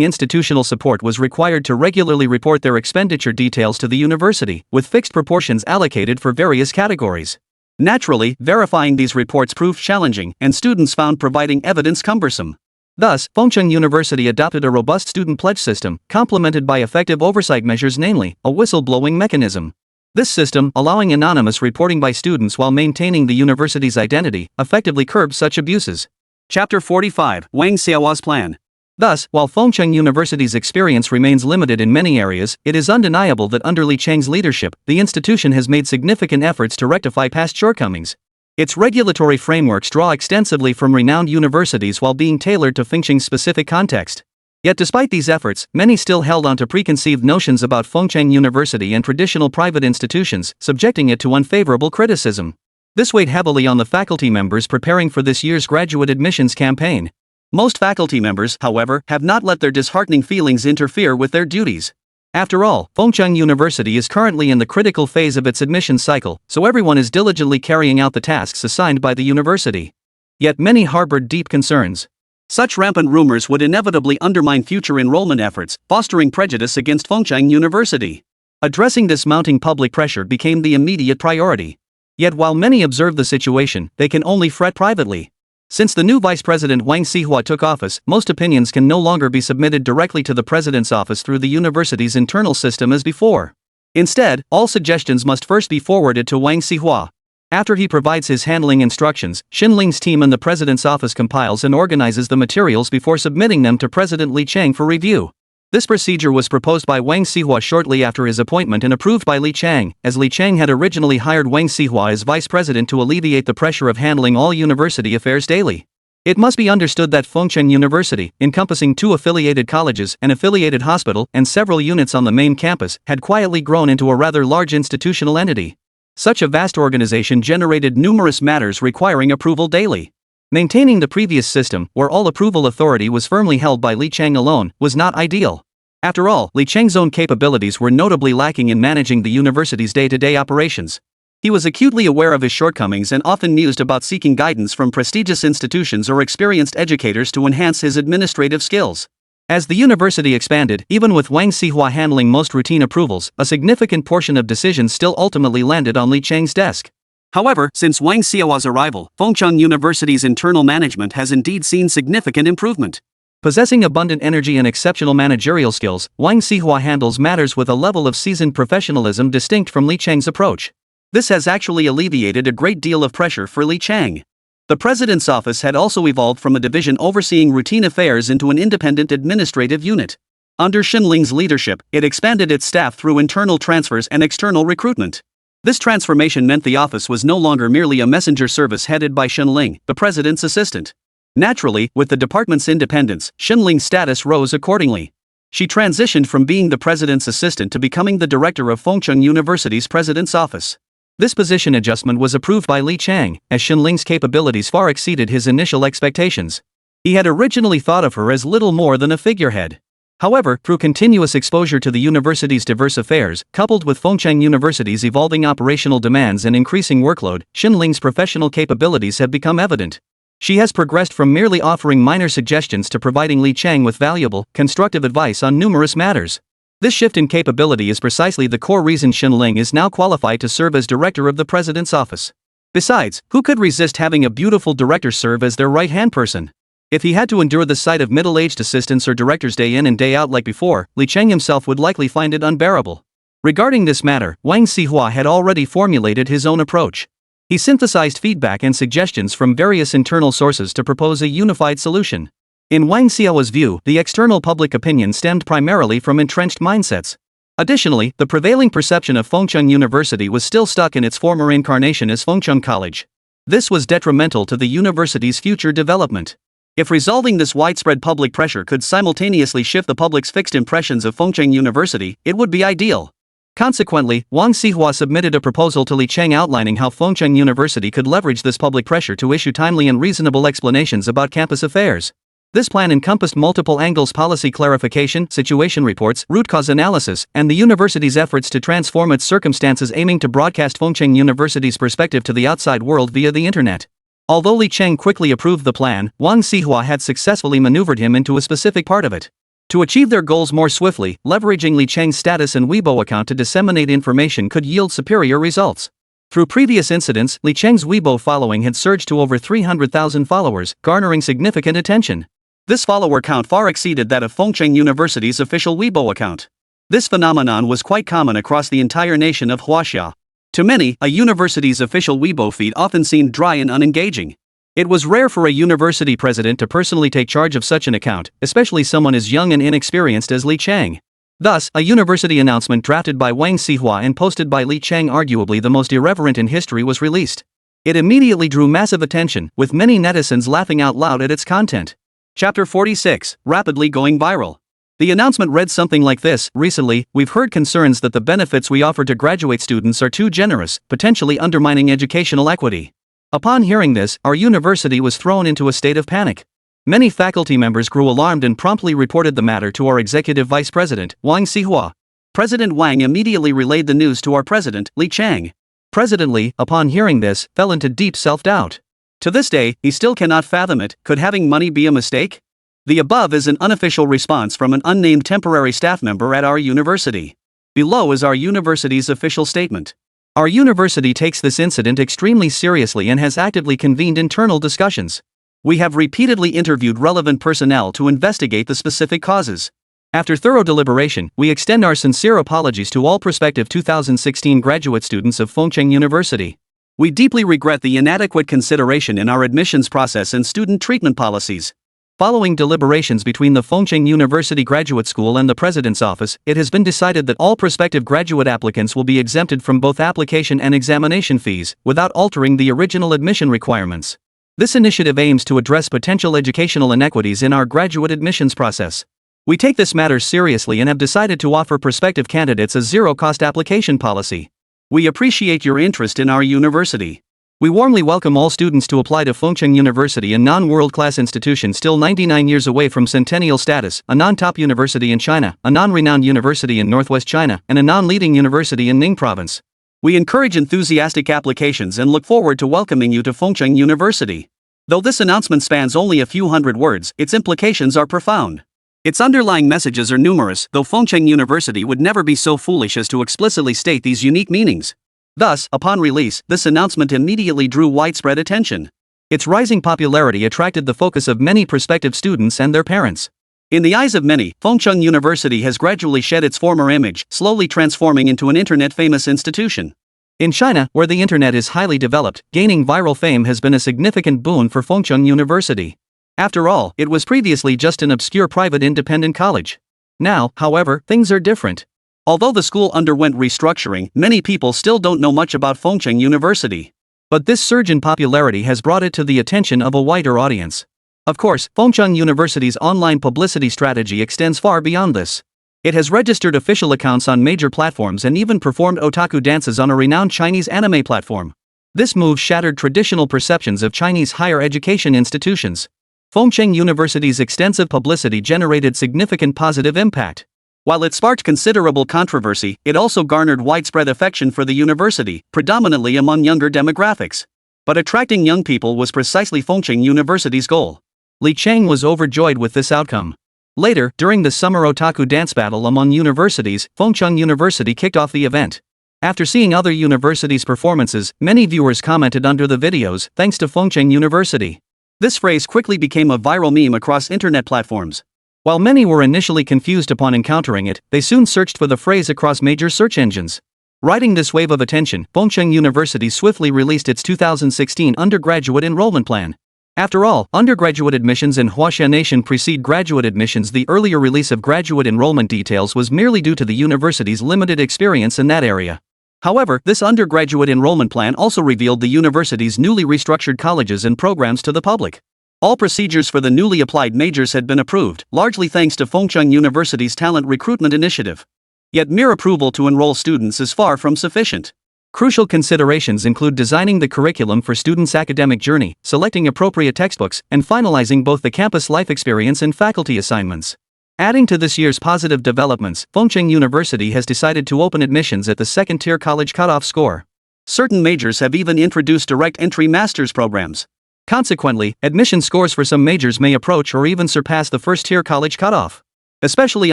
institutional support was required to regularly report their expenditure details to the university, with fixed proportions allocated for various categories. Naturally, verifying these reports proved challenging, and students found providing evidence cumbersome. Thus, Fengcheng University adopted a robust student pledge system, complemented by effective oversight measures, namely, a whistleblowing mechanism. This system, allowing anonymous reporting by students while maintaining the university's identity, effectively curbs such abuses. Chapter 45, Wang Xiaohua's Plan. Thus, while Fengcheng University's experience remains limited in many areas, it is undeniable that under Li Cheng's leadership, the institution has made significant efforts to rectify past shortcomings. Its regulatory frameworks draw extensively from renowned universities while being tailored to Fengcheng's specific context. Yet despite these efforts, many still held on to preconceived notions about Fengcheng University and traditional private institutions, subjecting it to unfavorable criticism. This weighed heavily on the faculty members preparing for this year's graduate admissions campaign. Most faculty members, however, have not let their disheartening feelings interfere with their duties. After all, Fengcheng University is currently in the critical phase of its admissions cycle, so everyone is diligently carrying out the tasks assigned by the university. Yet many harbored deep concerns. Such rampant rumors would inevitably undermine future enrollment efforts, fostering prejudice against Fengcheng University. Addressing this mounting public pressure became the immediate priority. Yet while many observe the situation, they can only fret privately. Since the new Vice President Wang Xihua took office, most opinions can no longer be submitted directly to the President's office through the university's internal system as before. Instead, all suggestions must first be forwarded to Wang Xihua. After he provides his handling instructions, Xinling's team in the President's office compiles and organizes the materials before submitting them to President Li Chang for review. This procedure was proposed by Wang Xihua shortly after his appointment and approved by Li Chang, as Li Chang had originally hired Wang Xihua as vice president to alleviate the pressure of handling all university affairs daily. It must be understood that Fengcheng University, encompassing 2 affiliated colleges, an affiliated hospital, and several units on the main campus, had quietly grown into a rather large institutional entity. Such a vast organization generated numerous matters requiring approval daily. Maintaining the previous system, where all approval authority was firmly held by Li Chang alone, was not ideal. After all, Li Chang's own capabilities were notably lacking in managing the university's day-to-day operations. He was acutely aware of his shortcomings and often mused about seeking guidance from prestigious institutions or experienced educators to enhance his administrative skills. As the university expanded, even with Wang Xihua handling most routine approvals, a significant portion of decisions still ultimately landed on Li Chang's desk. However, since Wang Xihua's arrival, Fengcheng University's internal management has indeed seen significant improvement. Possessing abundant energy and exceptional managerial skills, Wang Xihua handles matters with a level of seasoned professionalism distinct from Li Chang's approach. This has actually alleviated a great deal of pressure for Li Chang. The president's office had also evolved from a division overseeing routine affairs into an independent administrative unit. Under Xinling's leadership, it expanded its staff through internal transfers and external recruitment. This transformation meant the office was no longer merely a messenger service headed by Xinling, the president's assistant. Naturally, with the department's independence, Xinling's status rose accordingly. She transitioned from being the president's assistant to becoming the director of Fengcheng University's president's office. This position adjustment was approved by Li Chang, as Xinling's capabilities far exceeded his initial expectations. He had originally thought of her as little more than a figurehead. However, through continuous exposure to the university's diverse affairs, coupled with Fengcheng University's evolving operational demands and increasing workload, Xinling's professional capabilities have become evident. She has progressed from merely offering minor suggestions to providing Li Chang with valuable, constructive advice on numerous matters. This shift in capability is precisely the core reason Xinling is now qualified to serve as director of the president's office. Besides, who could resist having a beautiful director serve as their right-hand person? If he had to endure the sight of middle-aged assistants or directors day in and day out like before, Li Chang himself would likely find it unbearable. Regarding this matter, Wang Xihua had already formulated his own approach. He synthesized feedback and suggestions from various internal sources to propose a unified solution. In Wang Xiao's view, the external public opinion stemmed primarily from entrenched mindsets. Additionally, the prevailing perception of Fengcheng University was still stuck in its former incarnation as Fengcheng College. This was detrimental to the university's future development. If resolving this widespread public pressure could simultaneously shift the public's fixed impressions of Fengcheng University, it would be ideal. Consequently, Wang Xihua submitted a proposal to Li Chang outlining how Fengcheng University could leverage this public pressure to issue timely and reasonable explanations about campus affairs. This plan encompassed multiple angles: policy clarification, situation reports, root cause analysis, and the university's efforts to transform its circumstances, aiming to broadcast Fengcheng University's perspective to the outside world via the internet. Although Li Chang quickly approved the plan, Wang Xihua had successfully maneuvered him into a specific part of it. To achieve their goals more swiftly, leveraging Li Chang's status and Weibo account to disseminate information could yield superior results. Through previous incidents, Li Chang's Weibo following had surged to over 300,000 followers, garnering significant attention. This follower count far exceeded that of Fengcheng University's official Weibo account. This phenomenon was quite common across the entire nation of Huaxia. To many, a university's official Weibo feed often seemed dry and unengaging. It was rare for a university president to personally take charge of such an account, especially someone as young and inexperienced as Li Chang. Thus, a university announcement drafted by Wang Xihua and posted by Li Chang, arguably the most irreverent in history, was released. It immediately drew massive attention, with many netizens laughing out loud at its content. Chapter 46, Rapidly Going Viral. The announcement read something like this: recently, we've heard concerns that the benefits we offer to graduate students are too generous, potentially undermining educational equity. Upon hearing this, our university was thrown into a state of panic. Many faculty members grew alarmed and promptly reported the matter to our executive vice president, Wang Xihua. President Wang immediately relayed the news to our president, Li Chang. President Li, upon hearing this, fell into deep self-doubt. To this day, he still cannot fathom it. Could having money be a mistake? The above is an unofficial response from an unnamed temporary staff member at our university. Below is our university's official statement. Our university takes this incident extremely seriously and has actively convened internal discussions. We have repeatedly interviewed relevant personnel to investigate the specific causes. After thorough deliberation, we extend our sincere apologies to all prospective 2016 graduate students of Fengcheng University. We deeply regret the inadequate consideration in our admissions process and student treatment policies. Following deliberations between the Fengcheng University Graduate School and the President's Office, it has been decided that all prospective graduate applicants will be exempted from both application and examination fees, without altering the original admission requirements. This initiative aims to address potential educational inequities in our graduate admissions process. We take this matter seriously and have decided to offer prospective candidates a zero-cost application policy. We appreciate your interest in our university. We warmly welcome all students to apply to Fengcheng University, a non-world-class institution still 99 years away from centennial status, a non-top university in China, a non-renowned university in northwest China, and a non-leading university in Ning Province. We encourage enthusiastic applications and look forward to welcoming you to Fengcheng University. Though this announcement spans only a few hundred words, its implications are profound. Its underlying messages are numerous, though Fengcheng University would never be so foolish as to explicitly state these unique meanings. Thus, upon release, this announcement immediately drew widespread attention. Its rising popularity attracted the focus of many prospective students and their parents. In the eyes of many, Fengcheng University has gradually shed its former image, slowly transforming into an internet-famous institution. In China, where the internet is highly developed, gaining viral fame has been a significant boon for Fengcheng University. After all, it was previously just an obscure private independent college. Now, however, things are different. Although the school underwent restructuring, many people still don't know much about Fengcheng University. But this surge in popularity has brought it to the attention of a wider audience. Of course, Fengcheng University's online publicity strategy extends far beyond this. It has registered official accounts on major platforms and even performed otaku dances on a renowned Chinese anime platform. This move shattered traditional perceptions of Chinese higher education institutions. Fengcheng University's extensive publicity generated significant positive impact. While it sparked considerable controversy, it also garnered widespread affection for the university, predominantly among younger demographics. But attracting young people was precisely Fengcheng University's goal. Li Cheng was overjoyed with this outcome. Later, during the summer otaku dance battle among universities, Fengcheng University kicked off the event. After seeing other universities' performances, many viewers commented under the videos, "Thanks to Fengcheng University." This phrase quickly became a viral meme across internet platforms. While many were initially confused upon encountering it, they soon searched for the phrase across major search engines. Riding this wave of attention, Fengcheng University swiftly released its 2016 undergraduate enrollment plan. After all, undergraduate admissions in Huaxia Nation precede graduate admissions. The earlier release of graduate enrollment details was merely due to the university's limited experience in that area. However, this undergraduate enrollment plan also revealed the university's newly restructured colleges and programs to the public. All procedures for the newly applied majors had been approved, largely thanks to Fengcheng University's Talent Recruitment Initiative. Yet mere approval to enroll students is far from sufficient. Crucial considerations include designing the curriculum for students' academic journey, selecting appropriate textbooks, and finalizing both the campus life experience and faculty assignments. Adding to this year's positive developments, Fengcheng University has decided to open admissions at the second-tier college cutoff score. Certain majors have even introduced direct entry master's programs. Consequently, admission scores for some majors may approach or even surpass the first-tier college cutoff. Especially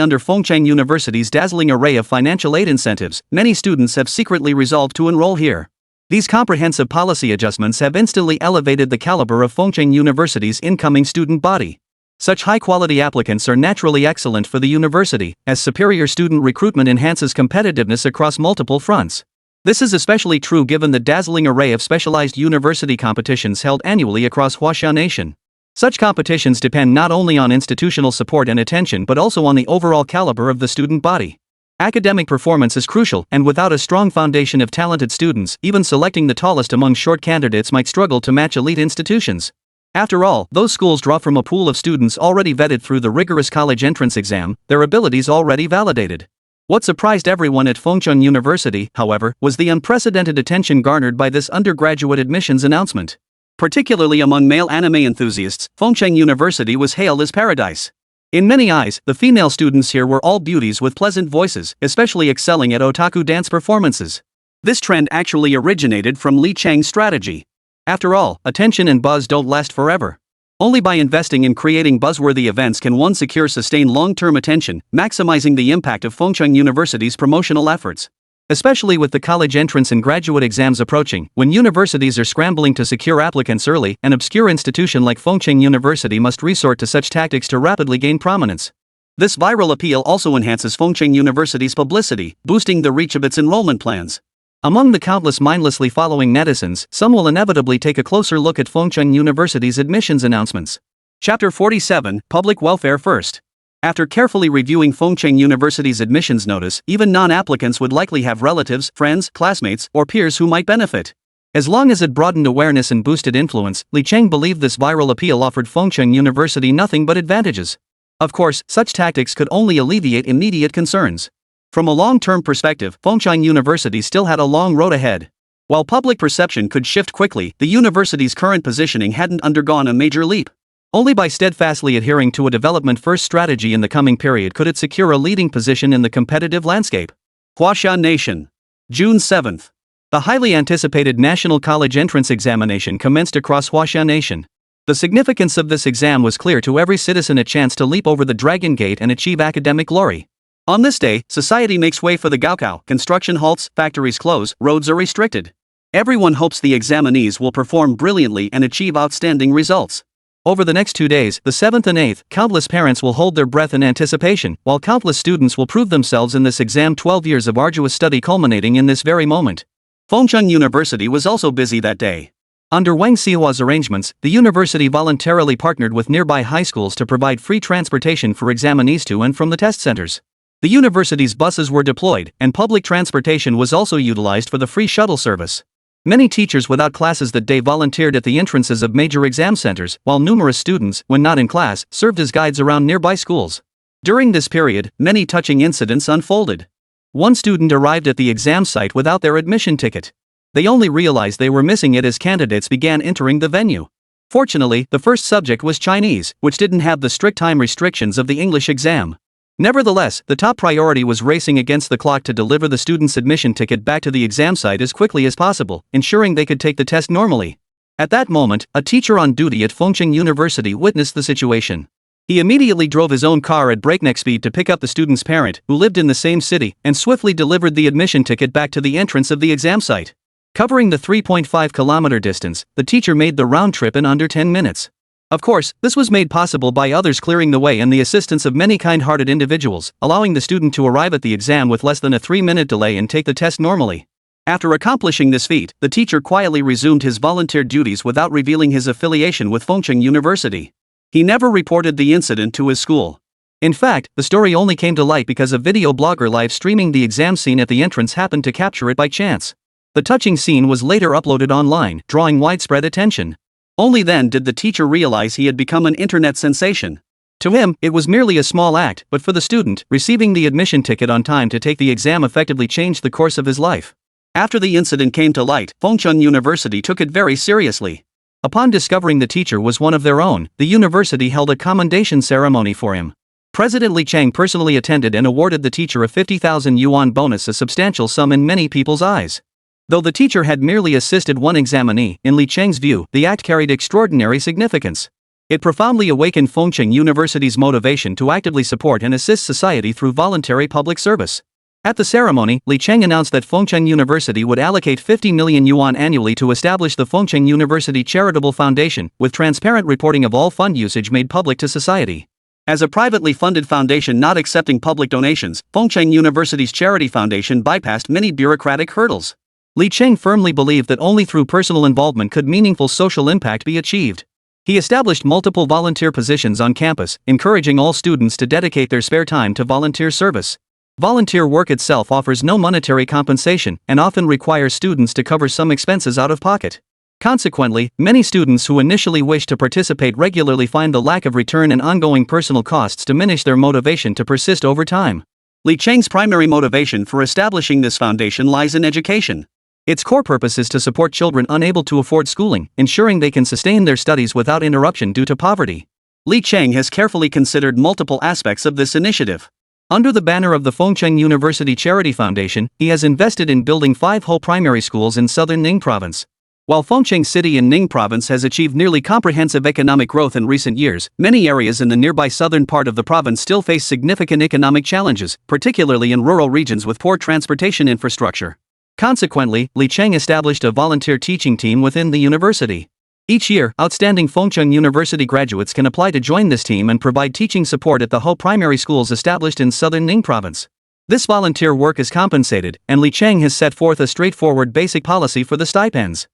under Fengcheng University's dazzling array of financial aid incentives, many students have secretly resolved to enroll here. These comprehensive policy adjustments have instantly elevated the caliber of Fengcheng University's incoming student body. Such high-quality applicants are naturally excellent for the university, as superior student recruitment enhances competitiveness across multiple fronts. This is especially true given the dazzling array of specialized university competitions held annually across Huaxia Nation. Such competitions depend not only on institutional support and attention but also on the overall caliber of the student body. Academic performance is crucial, and without a strong foundation of talented students, even selecting the tallest among short candidates might struggle to match elite institutions. After all, those schools draw from a pool of students already vetted through the rigorous college entrance exam, their abilities already validated. What surprised everyone at Fengcheng University, however, was the unprecedented attention garnered by this undergraduate admissions announcement. Particularly among male anime enthusiasts, Fengcheng University was hailed as paradise. In many eyes, the female students here were all beauties with pleasant voices, especially excelling at otaku dance performances. This trend actually originated from Li Cheng's strategy. After all, attention and buzz don't last forever. Only by investing in creating buzzworthy events can one secure sustained long-term attention, maximizing the impact of Fengcheng University's promotional efforts. Especially with the college entrance and graduate exams approaching, when universities are scrambling to secure applicants early, an obscure institution like Fengcheng University must resort to such tactics to rapidly gain prominence. This viral appeal also enhances Fengcheng University's publicity, boosting the reach of its enrollment plans. Among the countless mindlessly following netizens, some will inevitably take a closer look at Fengcheng University's admissions announcements. Chapter 47, Public Welfare First. After carefully reviewing Fengcheng University's admissions notice, even non-applicants would likely have relatives, friends, classmates, or peers who might benefit. As long as it broadened awareness and boosted influence, Li Cheng believed this viral appeal offered Fengcheng University nothing but advantages. Of course, such tactics could only alleviate immediate concerns. From a long-term perspective, Fengcheng University still had a long road ahead. While public perception could shift quickly, the university's current positioning hadn't undergone a major leap. Only by steadfastly adhering to a development-first strategy in the coming period could it secure a leading position in the competitive landscape. Huaxia Nation. June 7th. The highly anticipated National College Entrance Examination commenced across Huaxia Nation. The significance of this exam was clear to every citizen, a chance to leap over the Dragon Gate and achieve academic glory. On this day, society makes way for the Gaokao, construction halts, factories close, roads are restricted. Everyone hopes the examinees will perform brilliantly and achieve outstanding results. Over the next 2 days, the 7th and 8th, countless parents will hold their breath in anticipation, while countless students will prove themselves in this exam. 12 years of arduous study culminating in this very moment. Fengcheng University was also busy that day. Under Wang Xihua's arrangements, the university voluntarily partnered with nearby high schools to provide free transportation for examinees to and from the test centers. The university's buses were deployed, and public transportation was also utilized for the free shuttle service. Many teachers without classes that day volunteered at the entrances of major exam centers, while numerous students, when not in class, served as guides around nearby schools. During this period, many touching incidents unfolded. One student arrived at the exam site without their admission ticket. They only realized they were missing it as candidates began entering the venue. Fortunately, the first subject was Chinese, which didn't have the strict time restrictions of the English exam. Nevertheless, the top priority was racing against the clock to deliver the student's admission ticket back to the exam site as quickly as possible, ensuring they could take the test normally. At that moment, a teacher on duty at Fengcheng University witnessed the situation. He immediately drove his own car at breakneck speed to pick up the student's parent, who lived in the same city, and swiftly delivered the admission ticket back to the entrance of the exam site. Covering the 3.5-kilometer distance, the teacher made the round trip in under 10 minutes. Of course, this was made possible by others clearing the way and the assistance of many kind-hearted individuals, allowing the student to arrive at the exam with less than a 3-minute delay and take the test normally. After accomplishing this feat, the teacher quietly resumed his volunteer duties without revealing his affiliation with Fengcheng University. He never reported the incident to his school. In fact, the story only came to light because a video blogger live streaming the exam scene at the entrance happened to capture it by chance. The touching scene was later uploaded online, drawing widespread attention. Only then did the teacher realize he had become an internet sensation. To him, it was merely a small act, but for the student, receiving the admission ticket on time to take the exam effectively changed the course of his life. After the incident came to light, Fengcheng University took it very seriously. Upon discovering the teacher was one of their own, the university held a commendation ceremony for him. President Li Cheng personally attended and awarded the teacher a 50,000 yuan bonus, a substantial sum in many people's eyes. Though the teacher had merely assisted one examinee, in Li Cheng's view, the act carried extraordinary significance. It profoundly awakened Fengcheng University's motivation to actively support and assist society through voluntary public service. At the ceremony, Li Cheng announced that Fengcheng University would allocate 50 million yuan annually to establish the Fengcheng University Charitable Foundation, with transparent reporting of all fund usage made public to society. As a privately funded foundation not accepting public donations, Fengcheng University's charity foundation bypassed many bureaucratic hurdles. Li Cheng firmly believed that only through personal involvement could meaningful social impact be achieved. He established multiple volunteer positions on campus, encouraging all students to dedicate their spare time to volunteer service. Volunteer work itself offers no monetary compensation and often requires students to cover some expenses out of pocket. Consequently, many students who initially wish to participate regularly find the lack of return and ongoing personal costs diminish their motivation to persist over time. Li Cheng's primary motivation for establishing this foundation lies in education. Its core purpose is to support children unable to afford schooling, ensuring they can sustain their studies without interruption due to poverty. Li Cheng has carefully considered multiple aspects of this initiative. Under the banner of the Fengcheng University Charity Foundation, he has invested in building 5 whole primary schools in southern Ning province. While Fengcheng City in Ning Province has achieved nearly comprehensive economic growth in recent years, many areas in the nearby southern part of the province still face significant economic challenges, particularly in rural regions with poor transportation infrastructure. Consequently, Li Cheng established a volunteer teaching team within the university. Each year, outstanding Fengcheng University graduates can apply to join this team and provide teaching support at the Ho primary schools established in southern Ning Province. This volunteer work is compensated, and Li Cheng has set forth a straightforward basic policy for the stipends.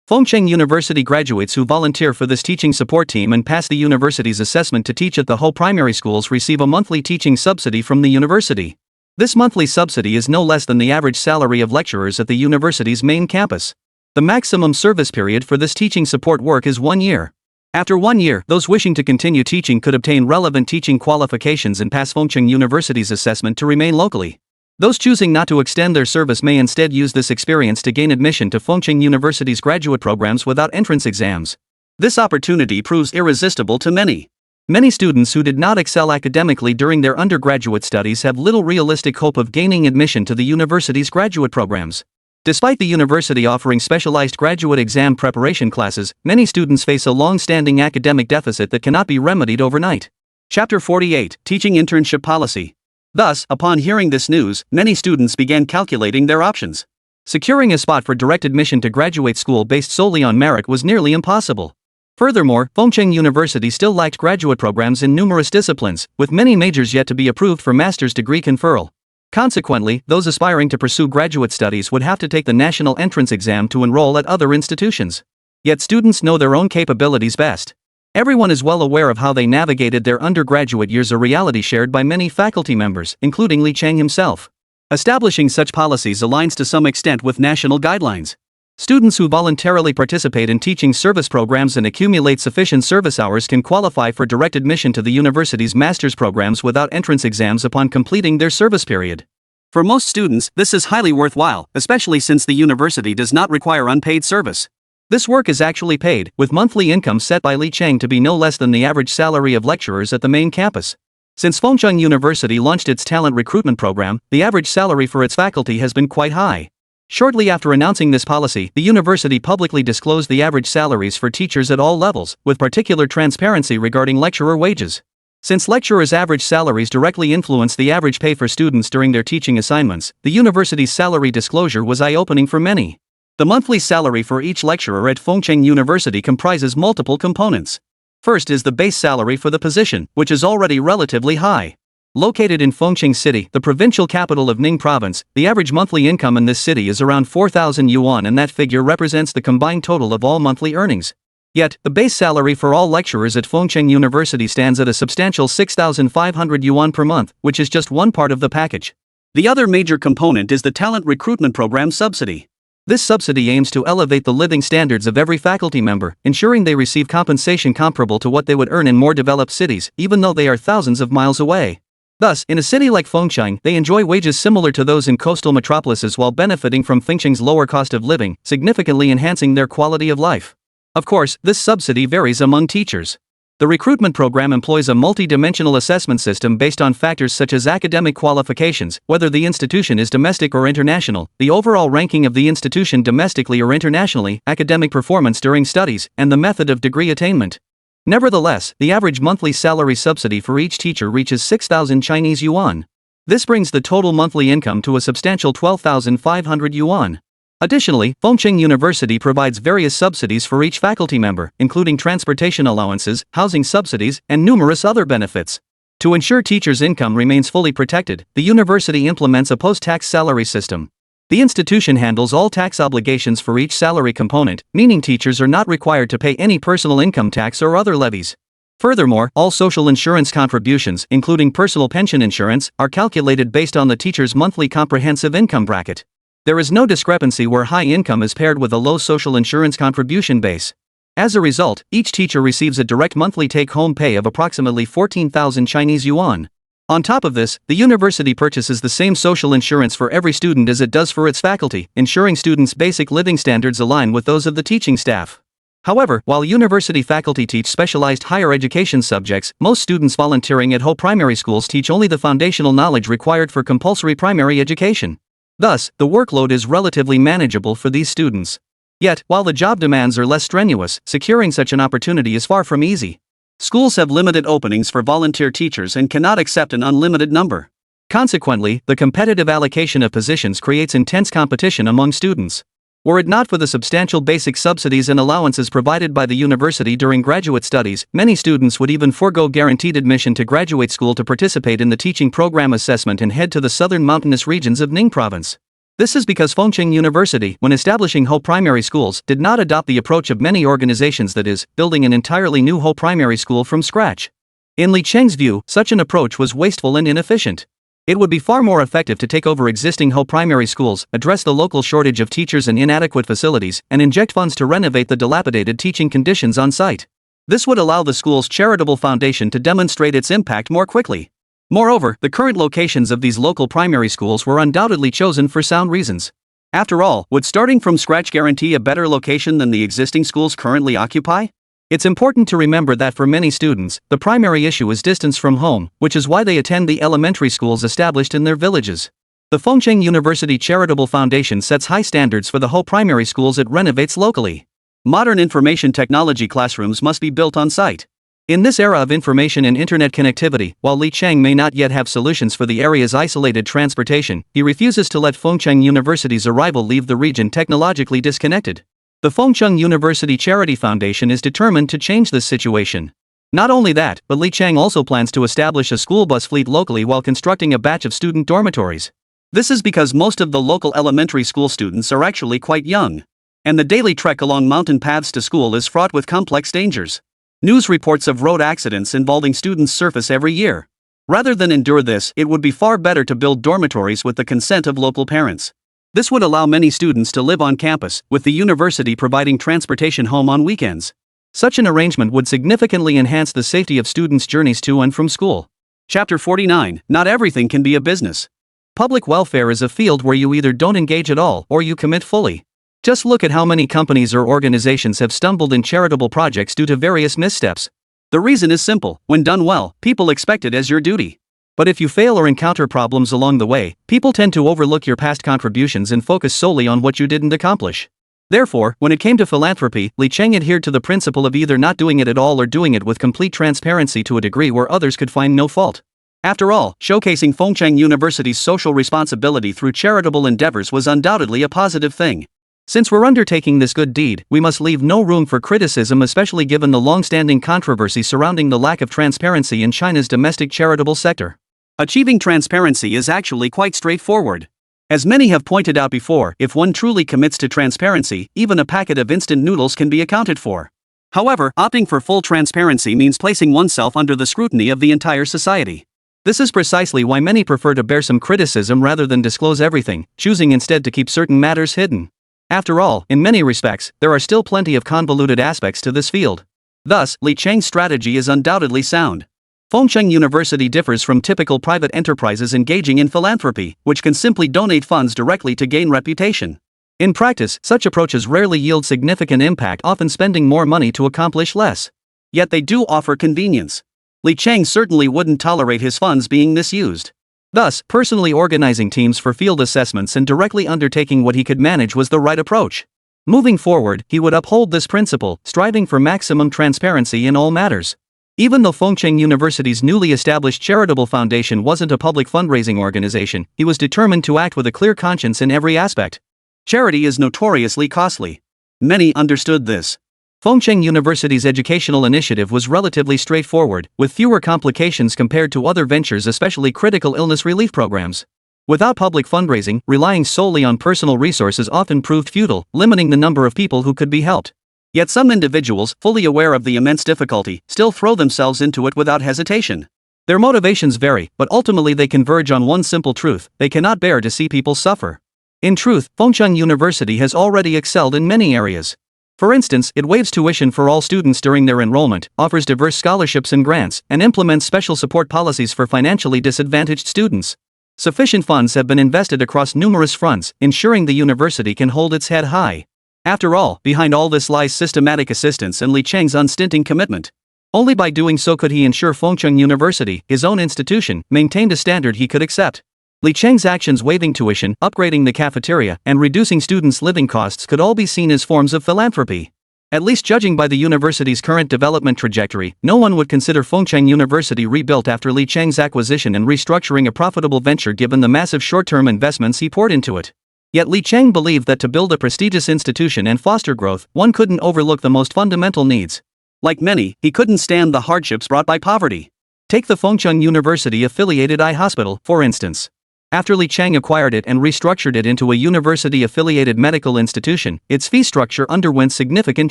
Fengcheng University graduates who volunteer for this teaching support team and pass the university's assessment to teach at the Ho primary schools receive a monthly teaching subsidy from the university. This monthly subsidy is no less than the average salary of lecturers at the university's main campus. The maximum service period for this teaching support work is 1 year. After 1 year, those wishing to continue teaching could obtain relevant teaching qualifications and pass Fengcheng University's assessment to remain locally. Those choosing not to extend their service may instead use this experience to gain admission to Fengcheng University's graduate programs without entrance exams. This opportunity proves irresistible to many. Many students who did not excel academically during their undergraduate studies have little realistic hope of gaining admission to the university's graduate programs. Despite the university offering specialized graduate exam preparation classes, many students face a long-standing academic deficit that cannot be remedied overnight. Chapter 48, Teaching Internship Policy. Thus, upon hearing this news, many students began calculating their options. Securing a spot for direct admission to graduate school based solely on merit was nearly impossible. Furthermore, Fengcheng University still lacked graduate programs in numerous disciplines, with many majors yet to be approved for master's degree conferral. Consequently, those aspiring to pursue graduate studies would have to take the national entrance exam to enroll at other institutions. Yet students know their own capabilities best. Everyone is well aware of how they navigated their undergraduate years, a reality shared by many faculty members, including Li Cheng himself. Establishing such policies aligns to some extent with national guidelines. Students who voluntarily participate in teaching service programs and accumulate sufficient service hours can qualify for direct admission to the university's master's programs without entrance exams upon completing their service period. For most students, this is highly worthwhile, especially since the university does not require unpaid service. This work is actually paid, with monthly income set by Li Cheng to be no less than the average salary of lecturers at the main campus. Since Fengcheng University launched its Talent Recruitment Program, the average salary for its faculty has been quite high. Shortly after announcing this policy, the university publicly disclosed the average salaries for teachers at all levels, with particular transparency regarding lecturer wages. Since lecturers' average salaries directly influence the average pay for students during their teaching assignments, the university's salary disclosure was eye-opening for many. The monthly salary for each lecturer at Fengcheng University comprises multiple components. First is the base salary for the position, which is already relatively high. Located in Fengcheng City, the provincial capital of Ning Province, the average monthly income in this city is around 4,000 yuan, and that figure represents the combined total of all monthly earnings. Yet, the base salary for all lecturers at Fengcheng University stands at a substantial 6,500 yuan per month, which is just one part of the package. The other major component is the Talent Recruitment Program subsidy. This subsidy aims to elevate the living standards of every faculty member, ensuring they receive compensation comparable to what they would earn in more developed cities, even though they are thousands of miles away. Thus, in a city like Fengcheng, they enjoy wages similar to those in coastal metropolises while benefiting from Fengcheng's lower cost of living, significantly enhancing their quality of life. Of course, this subsidy varies among teachers. The recruitment program employs a multi-dimensional assessment system based on factors such as academic qualifications, whether the institution is domestic or international, the overall ranking of the institution domestically or internationally, academic performance during studies, and the method of degree attainment. Nevertheless, the average monthly salary subsidy for each teacher reaches 6,000 Chinese yuan. This brings the total monthly income to a substantial 12,500 yuan. Additionally, Fengcheng University provides various subsidies for each faculty member, including transportation allowances, housing subsidies, and numerous other benefits. To ensure teachers' income remains fully protected, the university implements a post-tax salary system. The institution handles all tax obligations for each salary component, meaning teachers are not required to pay any personal income tax or other levies. Furthermore, all social insurance contributions, including personal pension insurance, are calculated based on the teacher's monthly comprehensive income bracket. There is no discrepancy where high income is paired with a low social insurance contribution base. As a result, each teacher receives a direct monthly take-home pay of approximately 14,000 Chinese yuan. On top of this, the university purchases the same social insurance for every student as it does for its faculty, ensuring students' basic living standards align with those of the teaching staff. However, while university faculty teach specialized higher education subjects, most students volunteering at Ho primary schools teach only the foundational knowledge required for compulsory primary education. Thus, the workload is relatively manageable for these students. Yet, while the job demands are less strenuous, securing such an opportunity is far from easy. Schools have limited openings for volunteer teachers and cannot accept an unlimited number. Consequently, the competitive allocation of positions creates intense competition among students. Were it not for the substantial basic subsidies and allowances provided by the university during graduate studies, many students would even forego guaranteed admission to graduate school to participate in the teaching program assessment and head to the southern mountainous regions of Ning Province. This is because Fengcheng University, when establishing whole primary schools, did not adopt the approach of many organizations, that is, building an entirely new whole primary school from scratch. In Li Cheng's view, such an approach was wasteful and inefficient. It would be far more effective to take over existing whole primary schools, address the local shortage of teachers and inadequate facilities, and inject funds to renovate the dilapidated teaching conditions on site. This would allow the school's charitable foundation to demonstrate its impact more quickly. Moreover, the current locations of these local primary schools were undoubtedly chosen for sound reasons. After all, would starting from scratch guarantee a better location than the existing schools currently occupy? It's important to remember that for many students, the primary issue is distance from home, which is why they attend the elementary schools established in their villages. The Fengcheng University Charitable Foundation sets high standards for the whole primary schools it renovates locally. Modern information technology classrooms must be built on site. In this era of information and internet connectivity, while Li Cheng may not yet have solutions for the area's isolated transportation, he refuses to let Fengcheng University's arrival leave the region technologically disconnected. The Fengcheng University Charity Foundation is determined to change this situation. Not only that, but Li Cheng also plans to establish a school bus fleet locally while constructing a batch of student dormitories. This is because most of the local elementary school students are actually quite young. And the daily trek along mountain paths to school is fraught with complex dangers. News reports of road accidents involving students surface every year. Rather than endure this, it would be far better to build dormitories with the consent of local parents. This would allow many students to live on campus, with the university providing transportation home on weekends. Such an arrangement would significantly enhance the safety of students' journeys to and from school. Chapter 49. Not everything can be a business. Public welfare is a field where you either don't engage at all or you commit fully. Just look at how many companies or organizations have stumbled in charitable projects due to various missteps. The reason is simple: when done well, people expect it as your duty. But if you fail or encounter problems along the way, people tend to overlook your past contributions and focus solely on what you didn't accomplish. Therefore, when it came to philanthropy, Li Cheng adhered to the principle of either not doing it at all or doing it with complete transparency to a degree where others could find no fault. After all, showcasing Fengcheng University's social responsibility through charitable endeavors was undoubtedly a positive thing. Since we're undertaking this good deed, we must leave no room for criticism, especially given the long-standing controversy surrounding the lack of transparency in China's domestic charitable sector. Achieving transparency is actually quite straightforward. As many have pointed out before, if one truly commits to transparency, even a packet of instant noodles can be accounted for. However, opting for full transparency means placing oneself under the scrutiny of the entire society. This is precisely why many prefer to bear some criticism rather than disclose everything, choosing instead to keep certain matters hidden. After all, in many respects, there are still plenty of convoluted aspects to this field. Thus, Li Cheng's strategy is undoubtedly sound. Fengcheng University differs from typical private enterprises engaging in philanthropy, which can simply donate funds directly to gain reputation. In practice, such approaches rarely yield significant impact, often spending more money to accomplish less. Yet they do offer convenience. Li Cheng certainly wouldn't tolerate his funds being misused. Thus, personally organizing teams for field assessments and directly undertaking what he could manage was the right approach. Moving forward, he would uphold this principle, striving for maximum transparency in all matters. Even though Fengcheng University's newly established charitable foundation wasn't a public fundraising organization, he was determined to act with a clear conscience in every aspect. Charity is notoriously costly. Many understood this. Fengcheng University's educational initiative was relatively straightforward, with fewer complications compared to other ventures, especially critical illness relief programs. Without public fundraising, relying solely on personal resources often proved futile, limiting the number of people who could be helped. Yet some individuals, fully aware of the immense difficulty, still throw themselves into it without hesitation. Their motivations vary, but ultimately they converge on one simple truth: they cannot bear to see people suffer. In truth, Fengcheng University has already excelled in many areas. For instance, it waives tuition for all students during their enrollment, offers diverse scholarships and grants, and implements special support policies for financially disadvantaged students. Sufficient funds have been invested across numerous fronts, ensuring the university can hold its head high. After all, behind all this lies systematic assistance and Li Cheng's unstinting commitment. Only by doing so could he ensure Fengcheng University, his own institution, maintained a standard he could accept. Li Cheng's actions waiving tuition, upgrading the cafeteria, and reducing students' living costs could all be seen as forms of philanthropy. At least judging by the university's current development trajectory, no one would consider Fengcheng University rebuilt after Li Cheng's acquisition and restructuring a profitable venture given the massive short-term investments he poured into it. Yet Li Cheng believed that to build a prestigious institution and foster growth, one couldn't overlook the most fundamental needs. Like many, he couldn't stand the hardships brought by poverty. Take the Fengcheng University-affiliated eye hospital, for instance. After Li Cheng acquired it and restructured it into a university-affiliated medical institution, its fee structure underwent significant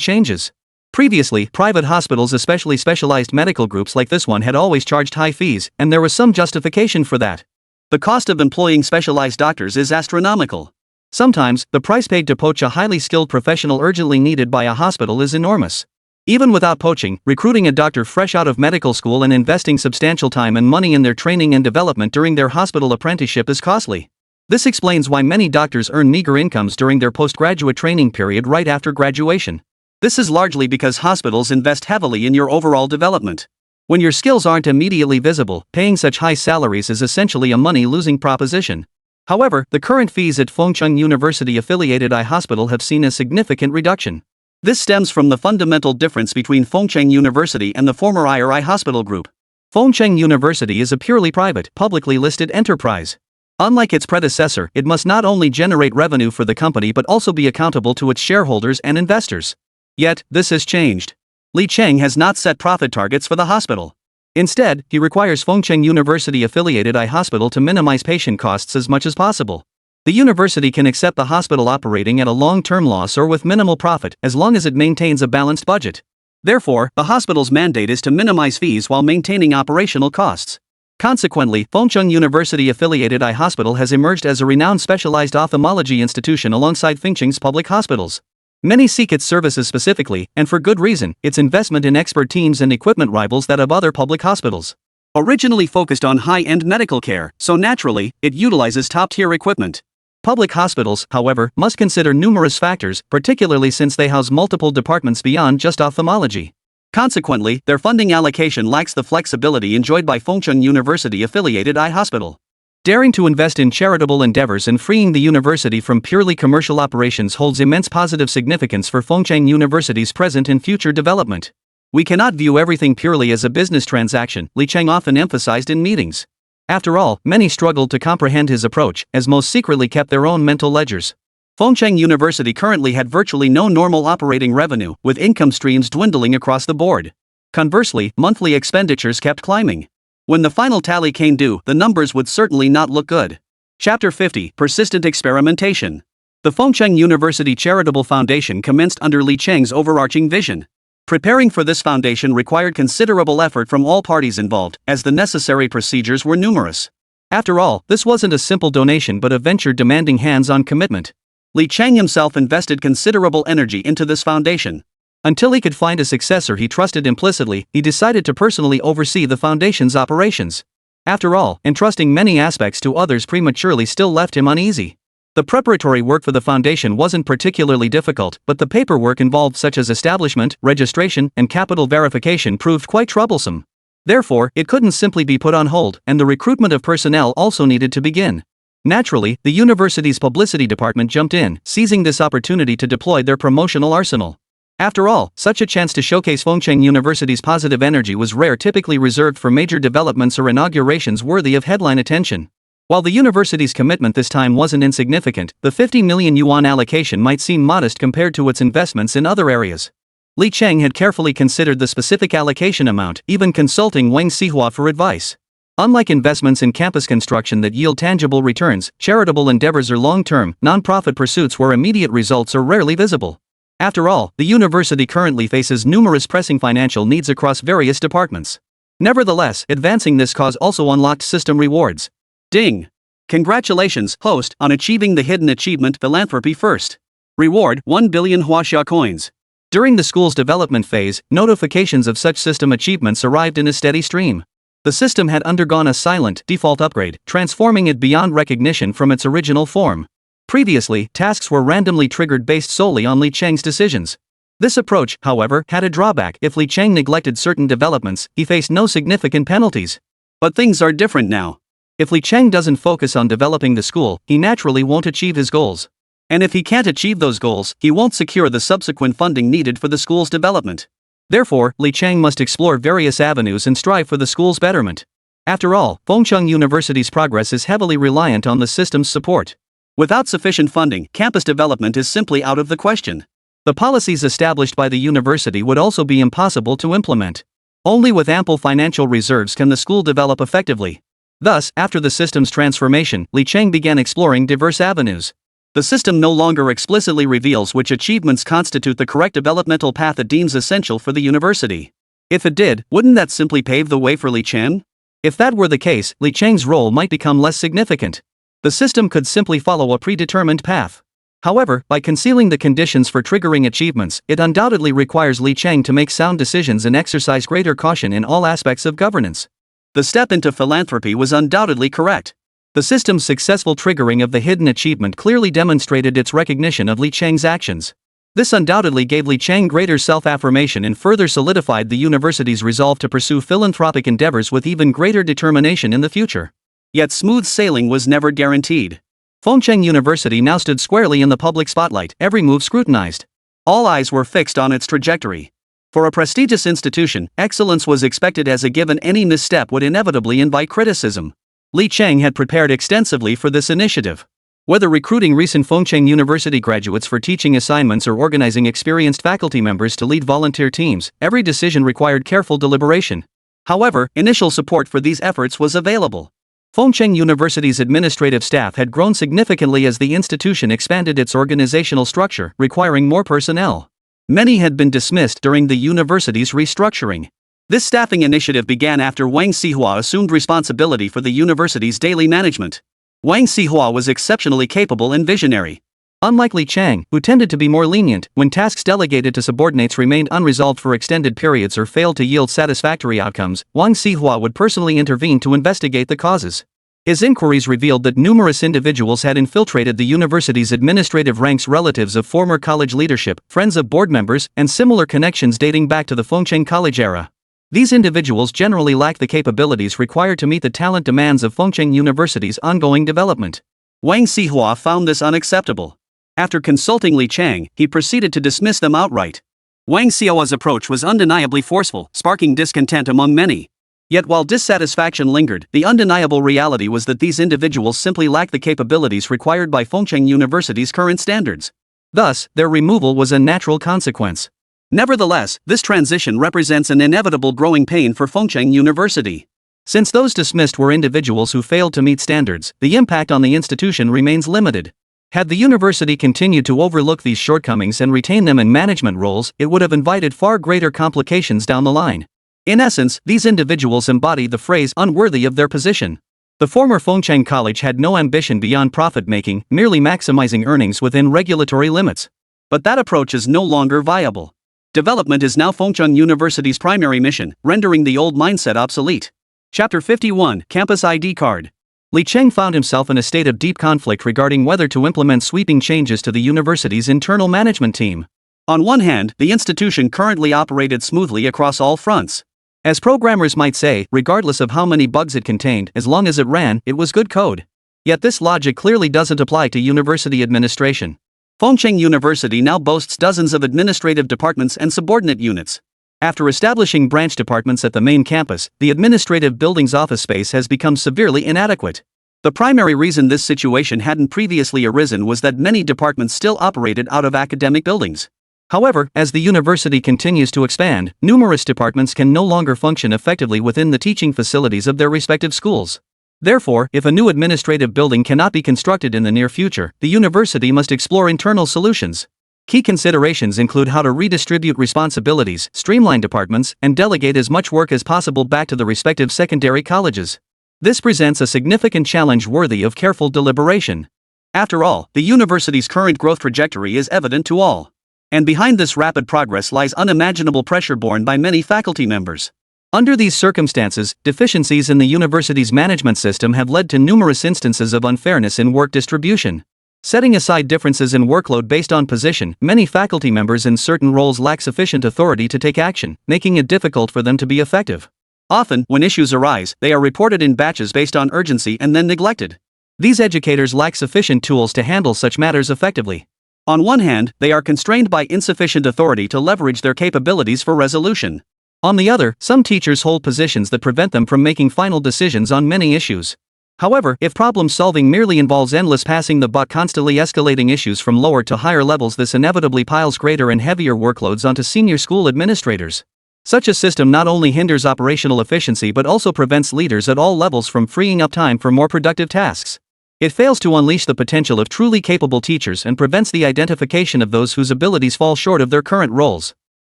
changes. Previously, private hospitals, especially specialized medical groups like this one, had always charged high fees, and there was some justification for that. The cost of employing specialized doctors is astronomical. Sometimes, the price paid to poach a highly skilled professional urgently needed by a hospital is enormous. Even without poaching, recruiting a doctor fresh out of medical school and investing substantial time and money in their training and development during their hospital apprenticeship is costly. This explains why many doctors earn meager incomes during their postgraduate training period right after graduation. This is largely because hospitals invest heavily in your overall development. When your skills aren't immediately visible, paying such high salaries is essentially a money-losing proposition. However, the current fees at Fengcheng University-affiliated eye hospital have seen a significant reduction. This stems from the fundamental difference between Fengcheng University and the former Eye Hospital Group. Fengcheng University is a purely private, publicly listed enterprise. Unlike its predecessor, it must not only generate revenue for the company but also be accountable to its shareholders and investors. Yet, this has changed. Li Cheng has not set profit targets for the hospital. Instead, he requires Fengcheng University-affiliated eye hospital to minimize patient costs as much as possible. The university can accept the hospital operating at a long-term loss or with minimal profit as long as it maintains a balanced budget. Therefore, the hospital's mandate is to minimize fees while maintaining operational costs. Consequently, Fengcheng University-affiliated eye hospital has emerged as a renowned specialized ophthalmology institution alongside Fengcheng's public hospitals. Many seek its services specifically, and for good reason. Its investment in expert teams and equipment rivals that of other public hospitals. Originally focused on high-end medical care, so naturally, it utilizes top-tier equipment. Public hospitals, however, must consider numerous factors, particularly since they house multiple departments beyond just ophthalmology. Consequently, their funding allocation lacks the flexibility enjoyed by Fengcheng University-affiliated eye hospital. Daring to invest in charitable endeavors and freeing the university from purely commercial operations holds immense positive significance for Fengcheng University's present and future development. We cannot view everything purely as a business transaction, Li Cheng often emphasized in meetings. After all, many struggled to comprehend his approach, as most secretly kept their own mental ledgers. Fengcheng University currently had virtually no normal operating revenue, with income streams dwindling across the board. Conversely, monthly expenditures kept climbing. When the final tally came due, the numbers would certainly not look good. Chapter 50: Persistent Experimentation. The Fengcheng University Charitable Foundation commenced under Li Cheng's overarching vision. Preparing for this foundation required considerable effort from all parties involved, as the necessary procedures were numerous. After all, this wasn't a simple donation but a venture demanding hands-on commitment. Li Cheng himself invested considerable energy into this foundation. Until he could find a successor he trusted implicitly, he decided to personally oversee the foundation's operations. After all, entrusting many aspects to others prematurely still left him uneasy. The preparatory work for the foundation wasn't particularly difficult, but the paperwork involved such as establishment, registration, and capital verification proved quite troublesome. Therefore, it couldn't simply be put on hold, and the recruitment of personnel also needed to begin. Naturally, the university's publicity department jumped in, seizing this opportunity to deploy their promotional arsenal. After all, such a chance to showcase Fengcheng University's positive energy was rare, typically reserved for major developments or inaugurations worthy of headline attention. While the university's commitment this time wasn't insignificant, the 50 million yuan allocation might seem modest compared to its investments in other areas. Li Cheng had carefully considered the specific allocation amount, even consulting Wang Xihua for advice. Unlike investments in campus construction that yield tangible returns, charitable endeavors are long-term, non-profit pursuits where immediate results are rarely visible. After all, the university currently faces numerous pressing financial needs across various departments. Nevertheless, advancing this cause also unlocked system rewards. Ding! Congratulations, host, on achieving the hidden achievement Philanthropy First. Reward, 1 billion huaxia coins. During the school's development phase, notifications of such system achievements arrived in a steady stream. The system had undergone a silent, default upgrade, transforming it beyond recognition from its original form. Previously, tasks were randomly triggered based solely on Li Cheng's decisions. This approach, however, had a drawback. If Li Cheng neglected certain developments, he faced no significant penalties. But things are different now. If Li Cheng doesn't focus on developing the school, he naturally won't achieve his goals. And if he can't achieve those goals, he won't secure the subsequent funding needed for the school's development. Therefore, Li Cheng must explore various avenues and strive for the school's betterment. After all, Fengcheng University's progress is heavily reliant on the system's support. Without sufficient funding, campus development is simply out of the question. The policies established by the university would also be impossible to implement. Only with ample financial reserves can the school develop effectively. Thus, after the system's transformation, Li Cheng began exploring diverse avenues. The system no longer explicitly reveals which achievements constitute the correct developmental path it deems essential for the university. If it did, wouldn't that simply pave the way for Li Cheng? If that were the case, Li Cheng's role might become less significant. The system could simply follow a predetermined path. However, by concealing the conditions for triggering achievements, it undoubtedly requires Li Cheng to make sound decisions and exercise greater caution in all aspects of governance. The step into philanthropy was undoubtedly correct. The system's successful triggering of the hidden achievement clearly demonstrated its recognition of Li Cheng's actions. This undoubtedly gave Li Cheng greater self-affirmation and further solidified the university's resolve to pursue philanthropic endeavors with even greater determination in the future. Yet smooth sailing was never guaranteed. Fengcheng University now stood squarely in the public spotlight, every move scrutinized. All eyes were fixed on its trajectory. For a prestigious institution, excellence was expected as a given. Any misstep would inevitably invite criticism. Li Cheng had prepared extensively for this initiative. Whether recruiting recent Fengcheng University graduates for teaching assignments or organizing experienced faculty members to lead volunteer teams, every decision required careful deliberation. However, initial support for these efforts was available. Fengcheng University's administrative staff had grown significantly as the institution expanded its organizational structure, requiring more personnel. Many had been dismissed during the university's restructuring. This staffing initiative began after Wang Xihua assumed responsibility for the university's daily management. Wang Xihua was exceptionally capable and visionary. Unlike Li Cheng, who tended to be more lenient when tasks delegated to subordinates remained unresolved for extended periods or failed to yield satisfactory outcomes, Wang Xihua would personally intervene to investigate the causes. His inquiries revealed that numerous individuals had infiltrated the university's administrative ranks, relatives of former college leadership, friends of board members, and similar connections dating back to the Fengcheng College era. These individuals generally lack the capabilities required to meet the talent demands of Fengcheng University's ongoing development. Wang Xihua found this unacceptable. After consulting Li Cheng, he proceeded to dismiss them outright. Wang Xihua's approach was undeniably forceful, sparking discontent among many. Yet while dissatisfaction lingered, the undeniable reality was that these individuals simply lacked the capabilities required by Fengcheng University's current standards. Thus, their removal was a natural consequence. Nevertheless, this transition represents an inevitable growing pain for Fengcheng University. Since those dismissed were individuals who failed to meet standards, the impact on the institution remains limited. Had the university continued to overlook these shortcomings and retain them in management roles, it would have invited far greater complications down the line. In essence, these individuals embody the phrase unworthy of their position. The former Fengcheng College had no ambition beyond profit-making, merely maximizing earnings within regulatory limits. But that approach is no longer viable. Development is now Fengcheng University's primary mission, rendering the old mindset obsolete. Chapter 51, Campus ID Card. Li Cheng found himself in a state of deep conflict regarding whether to implement sweeping changes to the university's internal management team. On one hand, the institution currently operated smoothly across all fronts. As programmers might say, regardless of how many bugs it contained, as long as it ran, it was good code. Yet this logic clearly doesn't apply to university administration. Fengcheng University now boasts dozens of administrative departments and subordinate units. After establishing branch departments at the main campus, the administrative building's office space has become severely inadequate. The primary reason this situation hadn't previously arisen was that many departments still operated out of academic buildings. However, as the university continues to expand, numerous departments can no longer function effectively within the teaching facilities of their respective schools. Therefore, if a new administrative building cannot be constructed in the near future, the university must explore internal solutions. Key considerations include how to redistribute responsibilities, streamline departments, and delegate as much work as possible back to the respective secondary colleges. This presents a significant challenge worthy of careful deliberation. After all, the university's current growth trajectory is evident to all. And behind this rapid progress lies unimaginable pressure borne by many faculty members. Under these circumstances, deficiencies in the university's management system have led to numerous instances of unfairness in work distribution. Setting aside differences in workload based on position, many faculty members in certain roles lack sufficient authority to take action, making it difficult for them to be effective. Often, when issues arise, they are reported in batches based on urgency and then neglected. These educators lack sufficient tools to handle such matters effectively. On one hand, they are constrained by insufficient authority to leverage their capabilities for resolution. On the other, some teachers hold positions that prevent them from making final decisions on many issues. However, if problem solving merely involves endless passing the buck, constantly escalating issues from lower to higher levels, this inevitably piles greater and heavier workloads onto senior school administrators. Such a system not only hinders operational efficiency but also prevents leaders at all levels from freeing up time for more productive tasks. It fails to unleash the potential of truly capable teachers and prevents the identification of those whose abilities fall short of their current roles.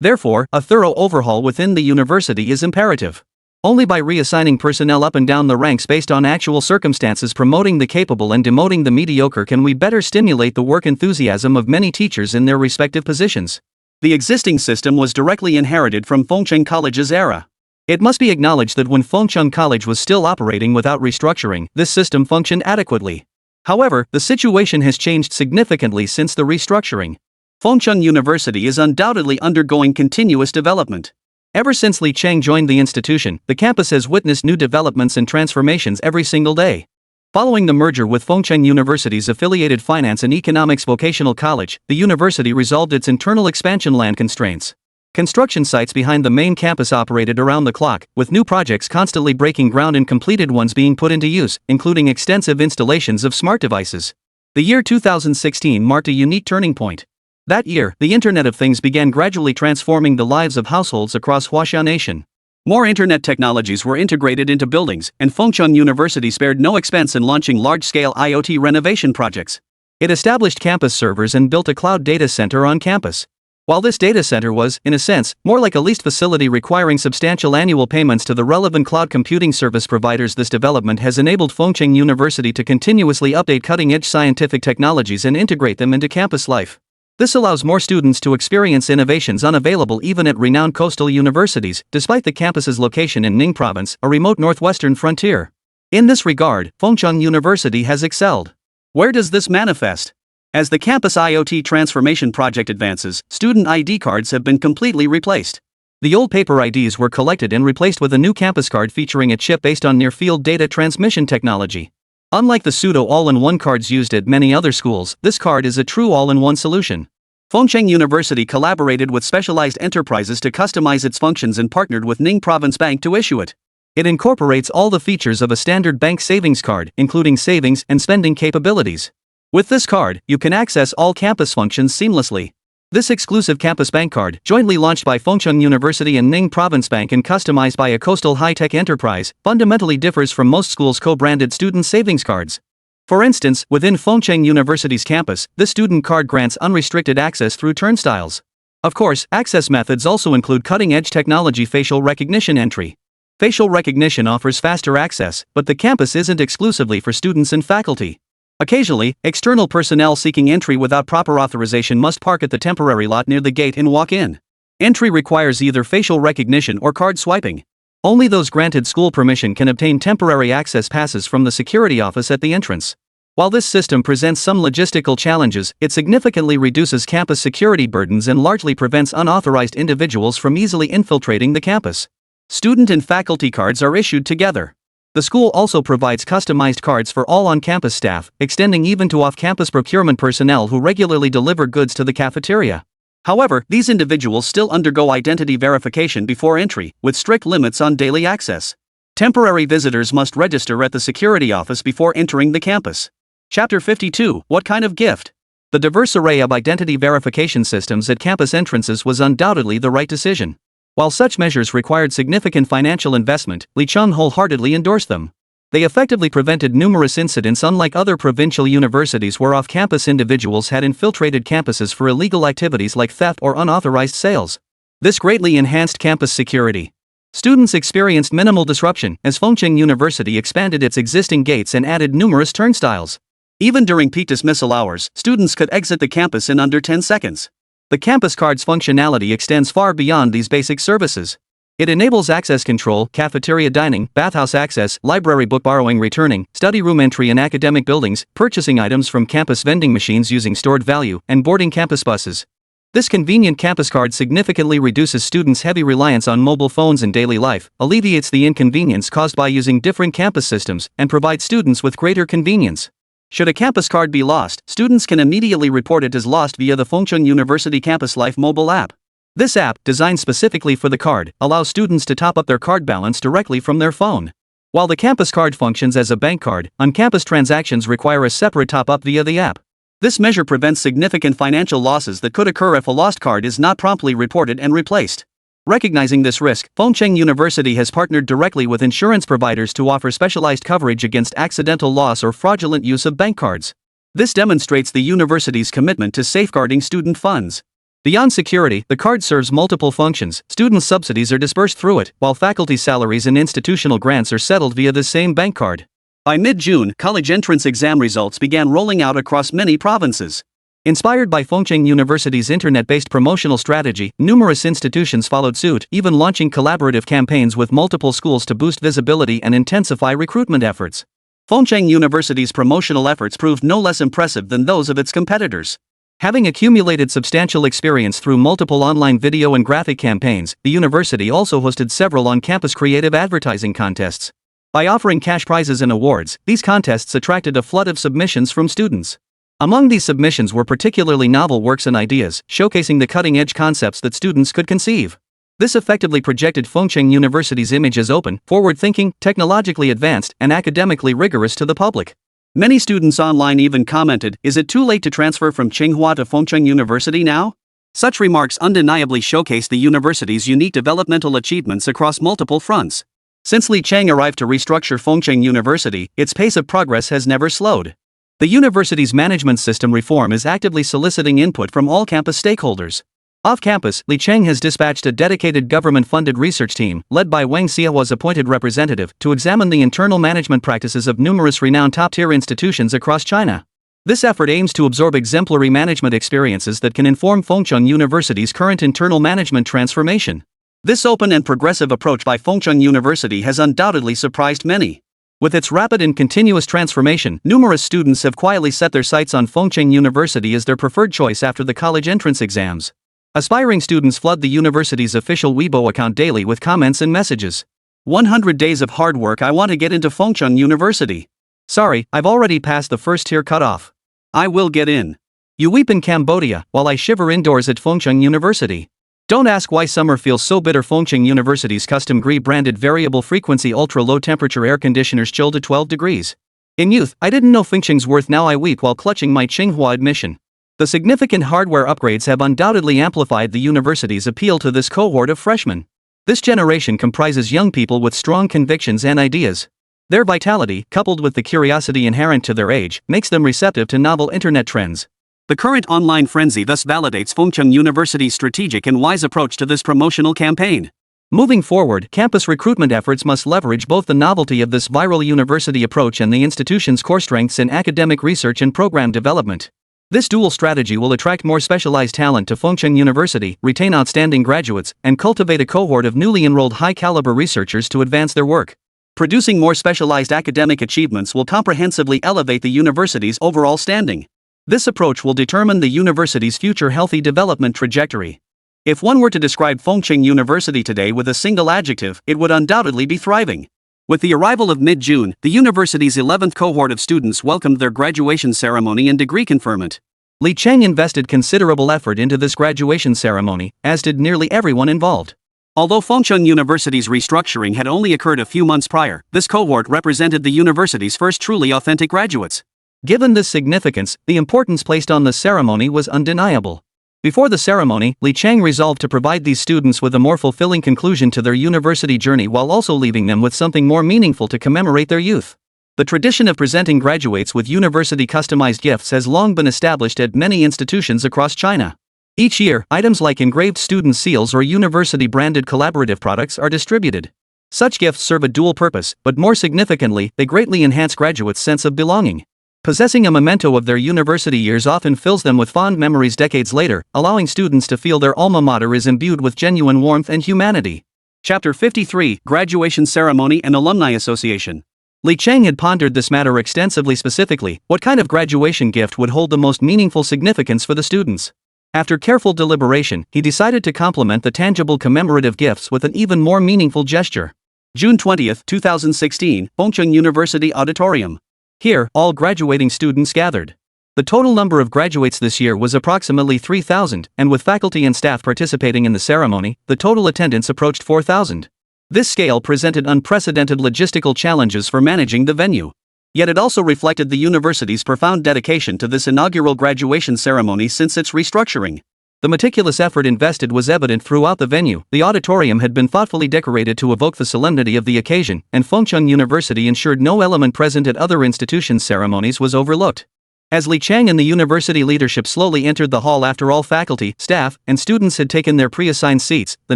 Therefore, a thorough overhaul within the university is imperative. Only by reassigning personnel up and down the ranks based on actual circumstances, promoting the capable and demoting the mediocre, can we better stimulate the work enthusiasm of many teachers in their respective positions. The existing system was directly inherited from Fengcheng College's era. It must be acknowledged that when Fengcheng College was still operating without restructuring, this system functioned adequately. However, the situation has changed significantly since the restructuring. Fengcheng University is undoubtedly undergoing continuous development. Ever since Li Cheng joined the institution, the campus has witnessed new developments and transformations every single day. Following the merger with Fengcheng University's affiliated Finance and Economics Vocational College, the university resolved its internal expansion land constraints. Construction sites behind the main campus operated around the clock, with new projects constantly breaking ground and completed ones being put into use, including extensive installations of smart devices. The year 2016 marked a unique turning point. That year, the Internet of Things began gradually transforming the lives of households across Huaxia Nation. More internet technologies were integrated into buildings, and Fengcheng University spared no expense in launching large-scale IoT renovation projects. It established campus servers and built a cloud data center on campus. While this data center was, in a sense, more like a leased facility requiring substantial annual payments to the relevant cloud computing service providers, this development has enabled Fengcheng University to continuously update cutting-edge scientific technologies and integrate them into campus life. This allows more students to experience innovations unavailable even at renowned coastal universities, despite the campus's location in Ning Province, a remote northwestern frontier. In this regard, Fengcheng University has excelled. Where does this manifest? As the campus IoT transformation project advances, student ID cards have been completely replaced. The old paper IDs were collected and replaced with a new campus card featuring a chip based on near-field data transmission technology. Unlike the pseudo all-in-one cards used at many other schools, this card is a true all-in-one solution. Fengcheng University collaborated with specialized enterprises to customize its functions and partnered with Ning Province Bank to issue it. It incorporates all the features of a standard bank savings card, including savings and spending capabilities. With this card, you can access all campus functions seamlessly. This exclusive campus bank card, jointly launched by Fengcheng University and Ning Province Bank and customized by a coastal high-tech enterprise, fundamentally differs from most schools' co-branded student savings cards. For instance, within Fengcheng University's campus, this student card grants unrestricted access through turnstiles. Of course, access methods also include cutting-edge technology facial recognition entry. Facial recognition offers faster access, but the campus isn't exclusively for students and faculty. Occasionally, external personnel seeking entry without proper authorization must park at the temporary lot near the gate and walk in. Entry requires either facial recognition or card swiping. Only those granted school permission can obtain temporary access passes from the security office at the entrance. While this system presents some logistical challenges, it significantly reduces campus security burdens and largely prevents unauthorized individuals from easily infiltrating the campus. Student and faculty cards are issued together. The school also provides customized cards for all on-campus staff, extending even to off-campus procurement personnel who regularly deliver goods to the cafeteria. However, these individuals still undergo identity verification before entry, with strict limits on daily access. Temporary visitors must register at the security office before entering the campus. Chapter 52: What kind of gift? The diverse array of identity verification systems at campus entrances was undoubtedly the right decision. While such measures required significant financial investment, Li Cheng wholeheartedly endorsed them. They effectively prevented numerous incidents, unlike other provincial universities where off-campus individuals had infiltrated campuses for illegal activities like theft or unauthorized sales. This greatly enhanced campus security. Students experienced minimal disruption as Fengcheng University expanded its existing gates and added numerous turnstiles. Even during peak dismissal hours, students could exit the campus in under 10 seconds. The campus card's functionality extends far beyond these basic services. It enables access control, cafeteria dining, bathhouse access, library book borrowing, returning, study room entry in academic buildings, purchasing items from campus vending machines using stored value, and boarding campus buses. This convenient campus card significantly reduces students' heavy reliance on mobile phones in daily life, alleviates the inconvenience caused by using different campus systems, and provides students with greater convenience. Should a campus card be lost, students can immediately report it as lost via the Fengcheng University Campus Life mobile app. This app, designed specifically for the card, allows students to top up their card balance directly from their phone. While the campus card functions as a bank card, on-campus transactions require a separate top-up via the app. This measure prevents significant financial losses that could occur if a lost card is not promptly reported and replaced. Recognizing this risk, Fengcheng University has partnered directly with insurance providers to offer specialized coverage against accidental loss or fraudulent use of bank cards. This demonstrates the university's commitment to safeguarding student funds. Beyond security, the card serves multiple functions. Student subsidies are disbursed through it, while faculty salaries and institutional grants are settled via the same bank card. By mid-June, college entrance exam results began rolling out across many provinces. Inspired by Fengcheng University's internet-based promotional strategy, numerous institutions followed suit, even launching collaborative campaigns with multiple schools to boost visibility and intensify recruitment efforts. Fengcheng University's promotional efforts proved no less impressive than those of its competitors. Having accumulated substantial experience through multiple online video and graphic campaigns, the university also hosted several on-campus creative advertising contests. By offering cash prizes and awards, these contests attracted a flood of submissions from students. Among these submissions were particularly novel works and ideas, showcasing the cutting-edge concepts that students could conceive. This effectively projected Fengcheng University's image as open, forward-thinking, technologically advanced, and academically rigorous to the public. Many students online even commented, "Is it too late to transfer from Tsinghua to Fengcheng University now?" Such remarks undeniably showcase the university's unique developmental achievements across multiple fronts. Since Li Chang arrived to restructure Fengcheng University, its pace of progress has never slowed. The university's management system reform is actively soliciting input from all campus stakeholders. Off-campus, Li Chang has dispatched a dedicated government-funded research team, led by Wang Xiaohua's appointed representative, to examine the internal management practices of numerous renowned top-tier institutions across China. This effort aims to absorb exemplary management experiences that can inform Fengcheng University's current internal management transformation. This open and progressive approach by Fengcheng University has undoubtedly surprised many. With its rapid and continuous transformation, numerous students have quietly set their sights on Fengcheng University as their preferred choice after the college entrance exams. Aspiring students flood the university's official Weibo account daily with comments and messages. 100 days of hard work. I want to get into Fengcheng University. Sorry, I've already passed the first tier cutoff. I will get in. You weep in Cambodia, while I shiver indoors at Fengcheng University. Don't ask why summer feels so bitter. Fengcheng University's custom GRE-branded variable frequency ultra-low temperature air conditioners chill to 12 degrees. In youth, I didn't know Fengcheng's worth. Now I weep while clutching my Tsinghua admission. The significant hardware upgrades have undoubtedly amplified the university's appeal to this cohort of freshmen. This generation comprises young people with strong convictions and ideas. Their vitality, coupled with the curiosity inherent to their age, makes them receptive to novel internet trends. The current online frenzy thus validates Fengcheng University's strategic and wise approach to this promotional campaign. Moving forward, campus recruitment efforts must leverage both the novelty of this viral university approach and the institution's core strengths in academic research and program development. This dual strategy will attract more specialized talent to Fengcheng University, retain outstanding graduates, and cultivate a cohort of newly enrolled high-caliber researchers to advance their work. Producing more specialized academic achievements will comprehensively elevate the university's overall standing. This approach will determine the university's future healthy development trajectory. If one were to describe Fengcheng University today with a single adjective, it would undoubtedly be thriving. With the arrival of mid-June, the university's 11th cohort of students welcomed their graduation ceremony and degree conferment. Li Chang invested considerable effort into this graduation ceremony, as did nearly everyone involved. Although Fengcheng University's restructuring had only occurred a few months prior, this cohort represented the university's first truly authentic graduates. Given this significance, the importance placed on the ceremony was undeniable. Before the ceremony, Li Chang resolved to provide these students with a more fulfilling conclusion to their university journey while also leaving them with something more meaningful to commemorate their youth. The tradition of presenting graduates with university-customized gifts has long been established at many institutions across China. Each year, items like engraved student seals or university-branded collaborative products are distributed. Such gifts serve a dual purpose, but more significantly, they greatly enhance graduates' sense of belonging. Possessing a memento of their university years often fills them with fond memories decades later, allowing students to feel their alma mater is imbued with genuine warmth and humanity. Chapter 53, Graduation Ceremony and Alumni Association. Li Chang had pondered this matter extensively. Specifically, what kind of graduation gift would hold the most meaningful significance for the students? After careful deliberation, he decided to complement the tangible commemorative gifts with an even more meaningful gesture. June 20, 2016, Fengcheng University Auditorium. Here, all graduating students gathered. The total number of graduates this year was approximately 3,000, and with faculty and staff participating in the ceremony, the total attendance approached 4,000. This scale presented unprecedented logistical challenges for managing the venue. Yet it also reflected the university's profound dedication to this inaugural graduation ceremony since its restructuring. The meticulous effort invested was evident throughout the venue. The auditorium had been thoughtfully decorated to evoke the solemnity of the occasion, and Fengcheng University ensured no element present at other institutions' ceremonies was overlooked. As Li Chang and the university leadership slowly entered the hall after all faculty, staff, and students had taken their pre-assigned seats, the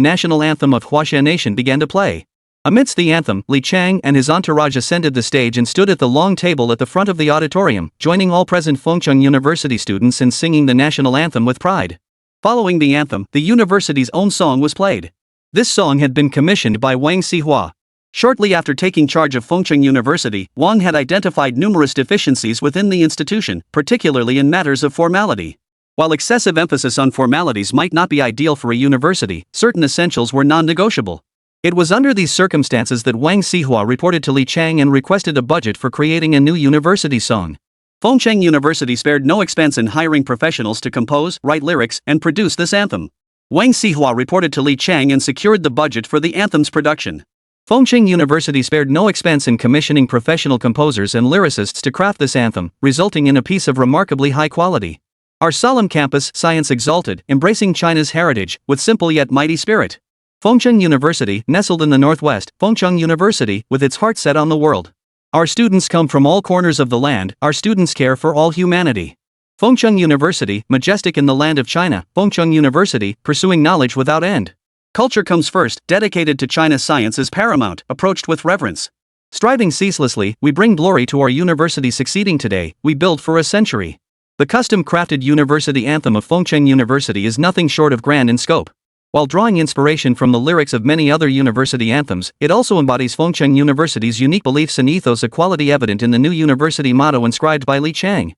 national anthem of Huaxia Nation began to play. Amidst the anthem, Li Chang and his entourage ascended the stage and stood at the long table at the front of the auditorium, joining all present Fengcheng University students in singing the national anthem with pride. Following the anthem, the university's own song was played. This song had been commissioned by Wang Xihua. Shortly after taking charge of Fengcheng University, Wang had identified numerous deficiencies within the institution, particularly in matters of formality. While excessive emphasis on formalities might not be ideal for a university, certain essentials were non-negotiable. It was under these circumstances that Wang Xihua reported to Li Chang and requested a budget for creating a new university song. Fengcheng University spared no expense in hiring professionals to compose, write lyrics, and produce this anthem. Wang Xihua reported to Li Chang and secured the budget for the anthem's production. Fengcheng University spared no expense in commissioning professional composers and lyricists to craft this anthem, resulting in a piece of remarkably high quality. Our solemn campus, science exalted, embracing China's heritage, with simple yet mighty spirit. Fengcheng University, nestled in the northwest, Fengcheng University, with its heart set on the world. Our students come from all corners of the land, our students care for all humanity. Fengcheng University, majestic in the land of China, Fengcheng University, pursuing knowledge without end. Culture comes first, dedicated to China's science is paramount, approached with reverence. Striving ceaselessly, we bring glory to our university succeeding today, we build for a century. The custom-crafted university anthem of Fengcheng University is nothing short of grand in scope. While drawing inspiration from the lyrics of many other university anthems, it also embodies Fengcheng University's unique beliefs and ethos, a quality evident in the new university motto inscribed by Li Chang.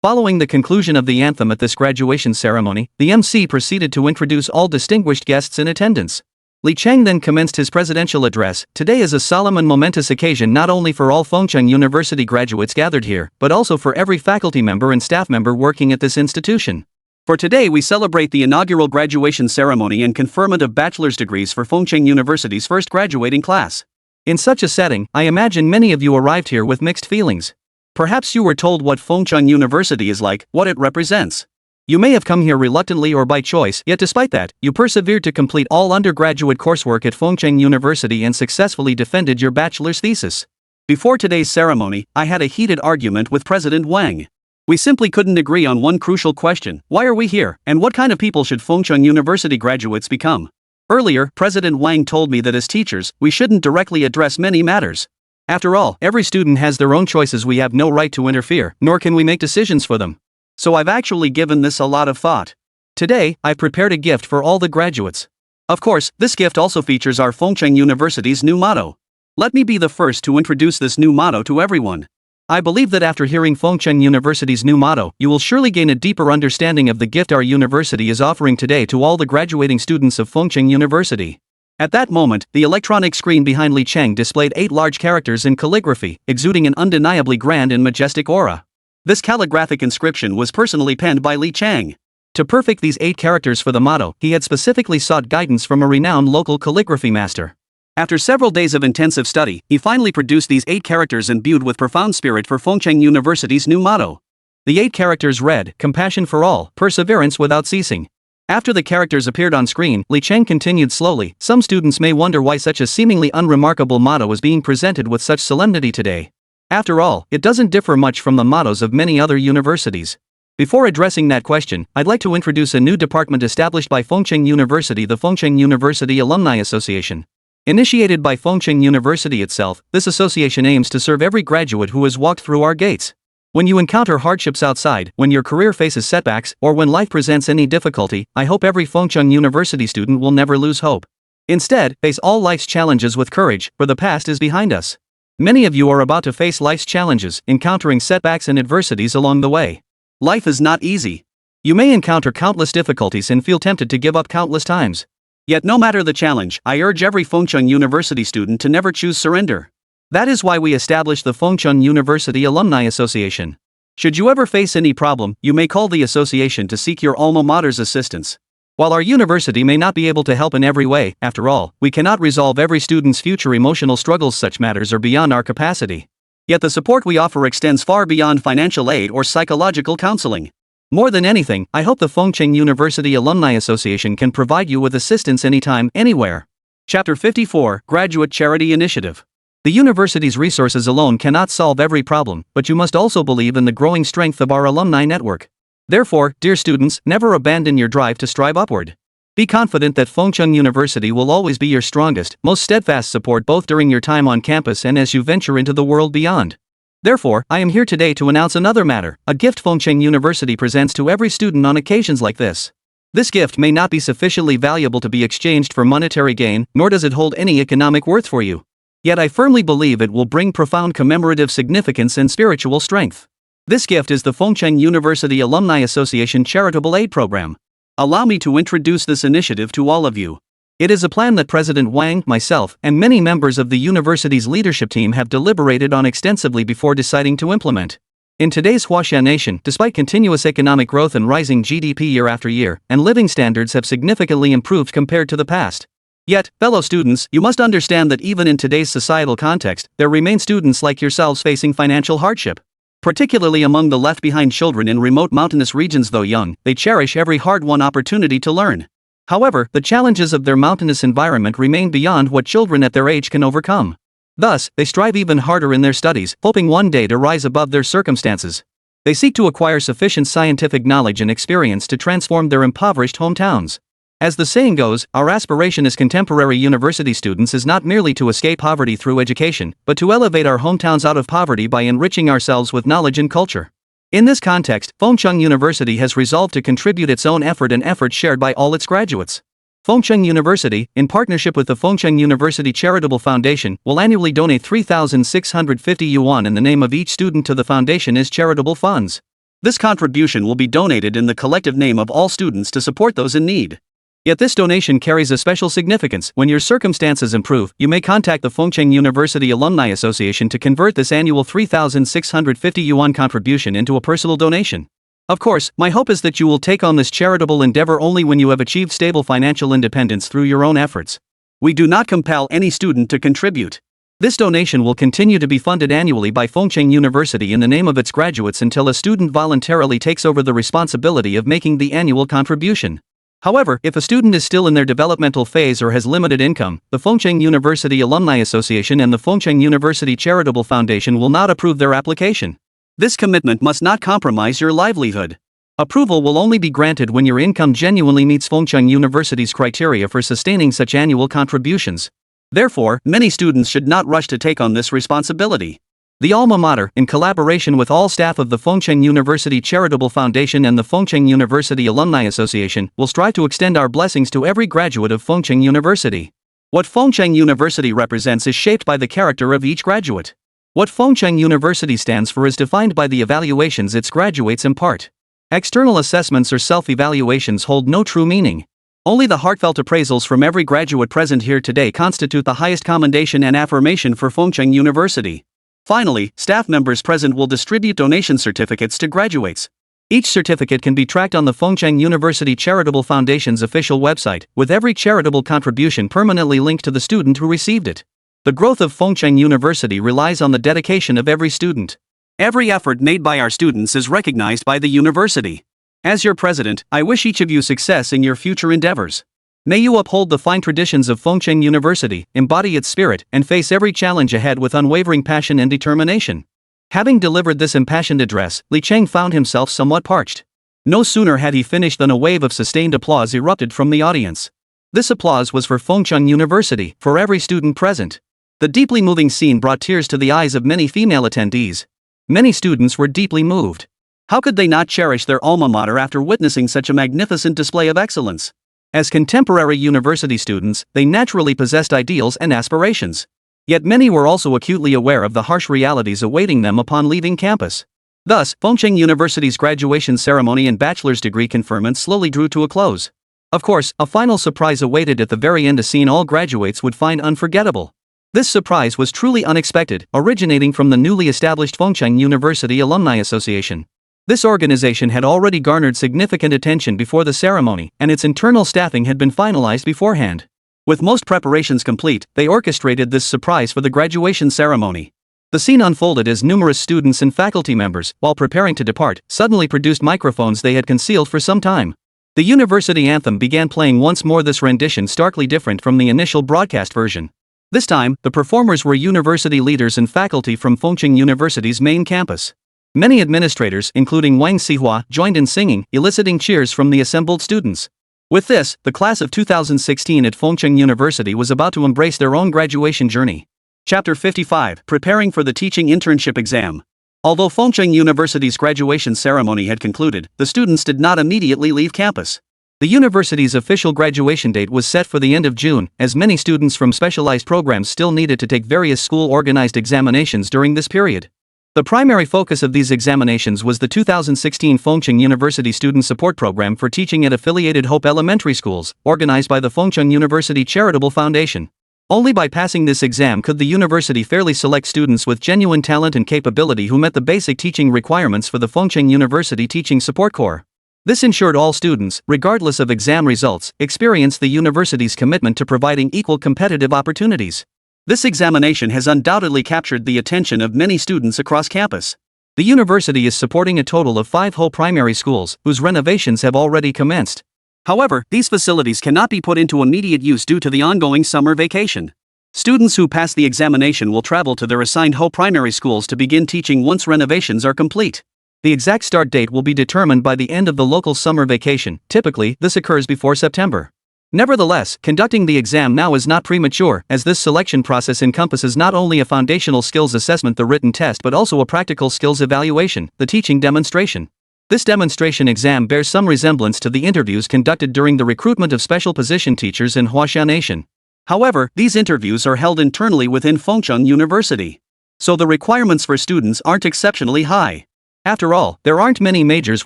Following the conclusion of the anthem at this graduation ceremony, the MC proceeded to introduce all distinguished guests in attendance. Li Chang then commenced his presidential address. Today is a solemn and momentous occasion not only for all Fengcheng University graduates gathered here, but also for every faculty member and staff member working at this institution. For today we celebrate the inaugural graduation ceremony and conferment of bachelor's degrees for Fengcheng University's first graduating class. In such a setting, I imagine many of you arrived here with mixed feelings. Perhaps you were told what Fengcheng University is like, what it represents. You may have come here reluctantly or by choice, yet despite that, you persevered to complete all undergraduate coursework at Fengcheng University and successfully defended your bachelor's thesis. Before today's ceremony, I had a heated argument with President Wang. We simply couldn't agree on one crucial question: why are we here, and what kind of people should Fengcheng University graduates become? Earlier, President Wang told me that as teachers, we shouldn't directly address many matters. After all, every student has their own choices, we have no right to interfere, nor can we make decisions for them. So I've actually given this a lot of thought. Today, I've prepared a gift for all the graduates. Of course, this gift also features our Fengcheng University's new motto. Let me be the first to introduce this new motto to everyone. I believe that after hearing Fengcheng University's new motto, you will surely gain a deeper understanding of the gift our university is offering today to all the graduating students of Fengcheng University. At that moment, the electronic screen behind Li Chang displayed 8 large characters in calligraphy, exuding an undeniably grand and majestic aura. This calligraphic inscription was personally penned by Li Chang. To perfect these 8 characters for the motto, he had specifically sought guidance from a renowned local calligraphy master. After several days of intensive study, he finally produced these 8 characters imbued with profound spirit for Fengcheng University's new motto. The 8 characters read, "Compassion for all, perseverance without ceasing." After the characters appeared on screen, Li Chang continued slowly. Some students may wonder why such a seemingly unremarkable motto is being presented with such solemnity today. After all, it doesn't differ much from the mottos of many other universities. Before addressing that question, I'd like to introduce a new department established by Fengcheng University, the Fengcheng University Alumni Association. Initiated by Fengcheng University itself, this association aims to serve every graduate who has walked through our gates. When you encounter hardships outside, when your career faces setbacks, or when life presents any difficulty, I hope every Fengcheng University student will never lose hope. Instead, face all life's challenges with courage, for the past is behind us. Many of you are about to face life's challenges, encountering setbacks and adversities along the way. Life is not easy. You may encounter countless difficulties and feel tempted to give up countless times. Yet no matter the challenge, I urge every Fengcheng University student to never choose surrender. That is why we established the Fengcheng University Alumni Association. Should you ever face any problem, you may call the association to seek your alma mater's assistance. While our university may not be able to help in every way, after all, we cannot resolve every student's future emotional struggles. Such matters are beyond our capacity. Yet the support we offer extends far beyond financial aid or psychological counseling. More than anything, I hope the Fengcheng University Alumni Association can provide you with assistance anytime, anywhere. Chapter 54, Graduate Charity Initiative. The university's resources alone cannot solve every problem, but you must also believe in the growing strength of our alumni network. Therefore, dear students, never abandon your drive to strive upward. Be confident that Fengcheng University will always be your strongest, most steadfast support both during your time on campus and as you venture into the world beyond. Therefore, I am here today to announce another matter, a gift Fengcheng University presents to every student on occasions like this. This gift may not be sufficiently valuable to be exchanged for monetary gain, nor does it hold any economic worth for you. Yet I firmly believe it will bring profound commemorative significance and spiritual strength. This gift is the Fengcheng University Alumni Association Charitable Aid Program. Allow me to introduce this initiative to all of you. It is a plan that President Wang, myself, and many members of the university's leadership team have deliberated on extensively before deciding to implement. In today's Huaxia nation, despite continuous economic growth and rising GDP year after year, and living standards have significantly improved compared to the past. Yet, fellow students, you must understand that even in today's societal context, there remain students like yourselves facing financial hardship. Particularly among the left-behind children in remote mountainous regions. Though young, they cherish every hard-won opportunity to learn. However, the challenges of their mountainous environment remain beyond what children at their age can overcome. Thus, they strive even harder in their studies, hoping one day to rise above their circumstances. They seek to acquire sufficient scientific knowledge and experience to transform their impoverished hometowns. As the saying goes, our aspiration as contemporary university students is not merely to escape poverty through education, but to elevate our hometowns out of poverty by enriching ourselves with knowledge and culture. In this context, Fengcheng University has resolved to contribute its own effort and effort shared by all its graduates. Fengcheng University, in partnership with the Fengcheng University Charitable Foundation, will annually donate 3,650 yuan in the name of each student to the foundation as charitable funds. This contribution will be donated in the collective name of all students to support those in need. Yet this donation carries a special significance. When your circumstances improve, you may contact the Fengcheng University Alumni Association to convert this annual 3,650 yuan contribution into a personal donation. Of course, my hope is that you will take on this charitable endeavor only when you have achieved stable financial independence through your own efforts. We do not compel any student to contribute. This donation will continue to be funded annually by Fengcheng University in the name of its graduates until a student voluntarily takes over the responsibility of making the annual contribution. However, if a student is still in their developmental phase or has limited income, the Fengcheng University Alumni Association and the Fengcheng University Charitable Foundation will not approve their application. This commitment must not compromise your livelihood. Approval will only be granted when your income genuinely meets Fengcheng University's criteria for sustaining such annual contributions. Therefore, many students should not rush to take on this responsibility. The alma mater, in collaboration with all staff of the Fengcheng University Charitable Foundation and the Fengcheng University Alumni Association, will strive to extend our blessings to every graduate of Fengcheng University. What Fengcheng University represents is shaped by the character of each graduate. What Fengcheng University stands for is defined by the evaluations its graduates impart. External assessments or self-evaluations hold no true meaning. Only the heartfelt appraisals from every graduate present here today constitute the highest commendation and affirmation for Fengcheng University. Finally, staff members present will distribute donation certificates to graduates. Each certificate can be tracked on the Fengcheng University Charitable Foundation's official website, with every charitable contribution permanently linked to the student who received it. The growth of Fengcheng University relies on the dedication of every student. Every effort made by our students is recognized by the university. As your president, I wish each of you success in your future endeavors. May you uphold the fine traditions of Fengcheng University, embody its spirit, and face every challenge ahead with unwavering passion and determination. Having delivered this impassioned address, Li Cheng found himself somewhat parched. No sooner had he finished than a wave of sustained applause erupted from the audience. This applause was for Fengcheng University, for every student present. The deeply moving scene brought tears to the eyes of many female attendees. Many students were deeply moved. How could they not cherish their alma mater after witnessing such a magnificent display of excellence? As contemporary university students, they naturally possessed ideals and aspirations. Yet many were also acutely aware of the harsh realities awaiting them upon leaving campus. Thus, Fengcheng University's graduation ceremony and bachelor's degree conferment slowly drew to a close. Of course, a final surprise awaited at the very end, a scene all graduates would find unforgettable. This surprise was truly unexpected, originating from the newly established Fengcheng University Alumni Association. This organization had already garnered significant attention before the ceremony, and its internal staffing had been finalized beforehand. With most preparations complete, they orchestrated this surprise for the graduation ceremony. The scene unfolded as numerous students and faculty members, while preparing to depart, suddenly produced microphones they had concealed for some time. The university anthem began playing once more, this rendition starkly different from the initial broadcast version. This time, the performers were university leaders and faculty from Fengcheng University's main campus. Many administrators, including Wang Xihua, joined in singing, eliciting cheers from the assembled students. With this, the class of 2016 at Fengcheng University was about to embrace their own graduation journey. Chapter 55, Preparing for the Teaching Internship Exam. Although Fengcheng University's graduation ceremony had concluded, the students did not immediately leave campus. The university's official graduation date was set for the end of June, as many students from specialized programs still needed to take various school-organized examinations during this period. The primary focus of these examinations was the 2016 Fengcheng University Student Support Program for Teaching at Affiliated Hope Elementary Schools, organized by the Fengcheng University Charitable Foundation. Only by passing this exam could the university fairly select students with genuine talent and capability who met the basic teaching requirements for the Fengcheng University Teaching Support Corps. This ensured all students, regardless of exam results, experienced the university's commitment to providing equal competitive opportunities. This examination has undoubtedly captured the attention of many students across campus. The university is supporting a total of 5 whole primary schools, whose renovations have already commenced. However, these facilities cannot be put into immediate use due to the ongoing summer vacation. Students who pass the examination will travel to their assigned whole primary schools to begin teaching once renovations are complete. The exact start date will be determined by the end of the local summer vacation. Typically, this occurs before September. Nevertheless, conducting the exam now is not premature, as this selection process encompasses not only a foundational skills assessment, the written test, but also a practical skills evaluation, the teaching demonstration. This demonstration exam bears some resemblance to the interviews conducted during the recruitment of special position teachers in Huaxia Nation. However, these interviews are held internally within Fengcheng University. So the requirements for students aren't exceptionally high. After all, there aren't many majors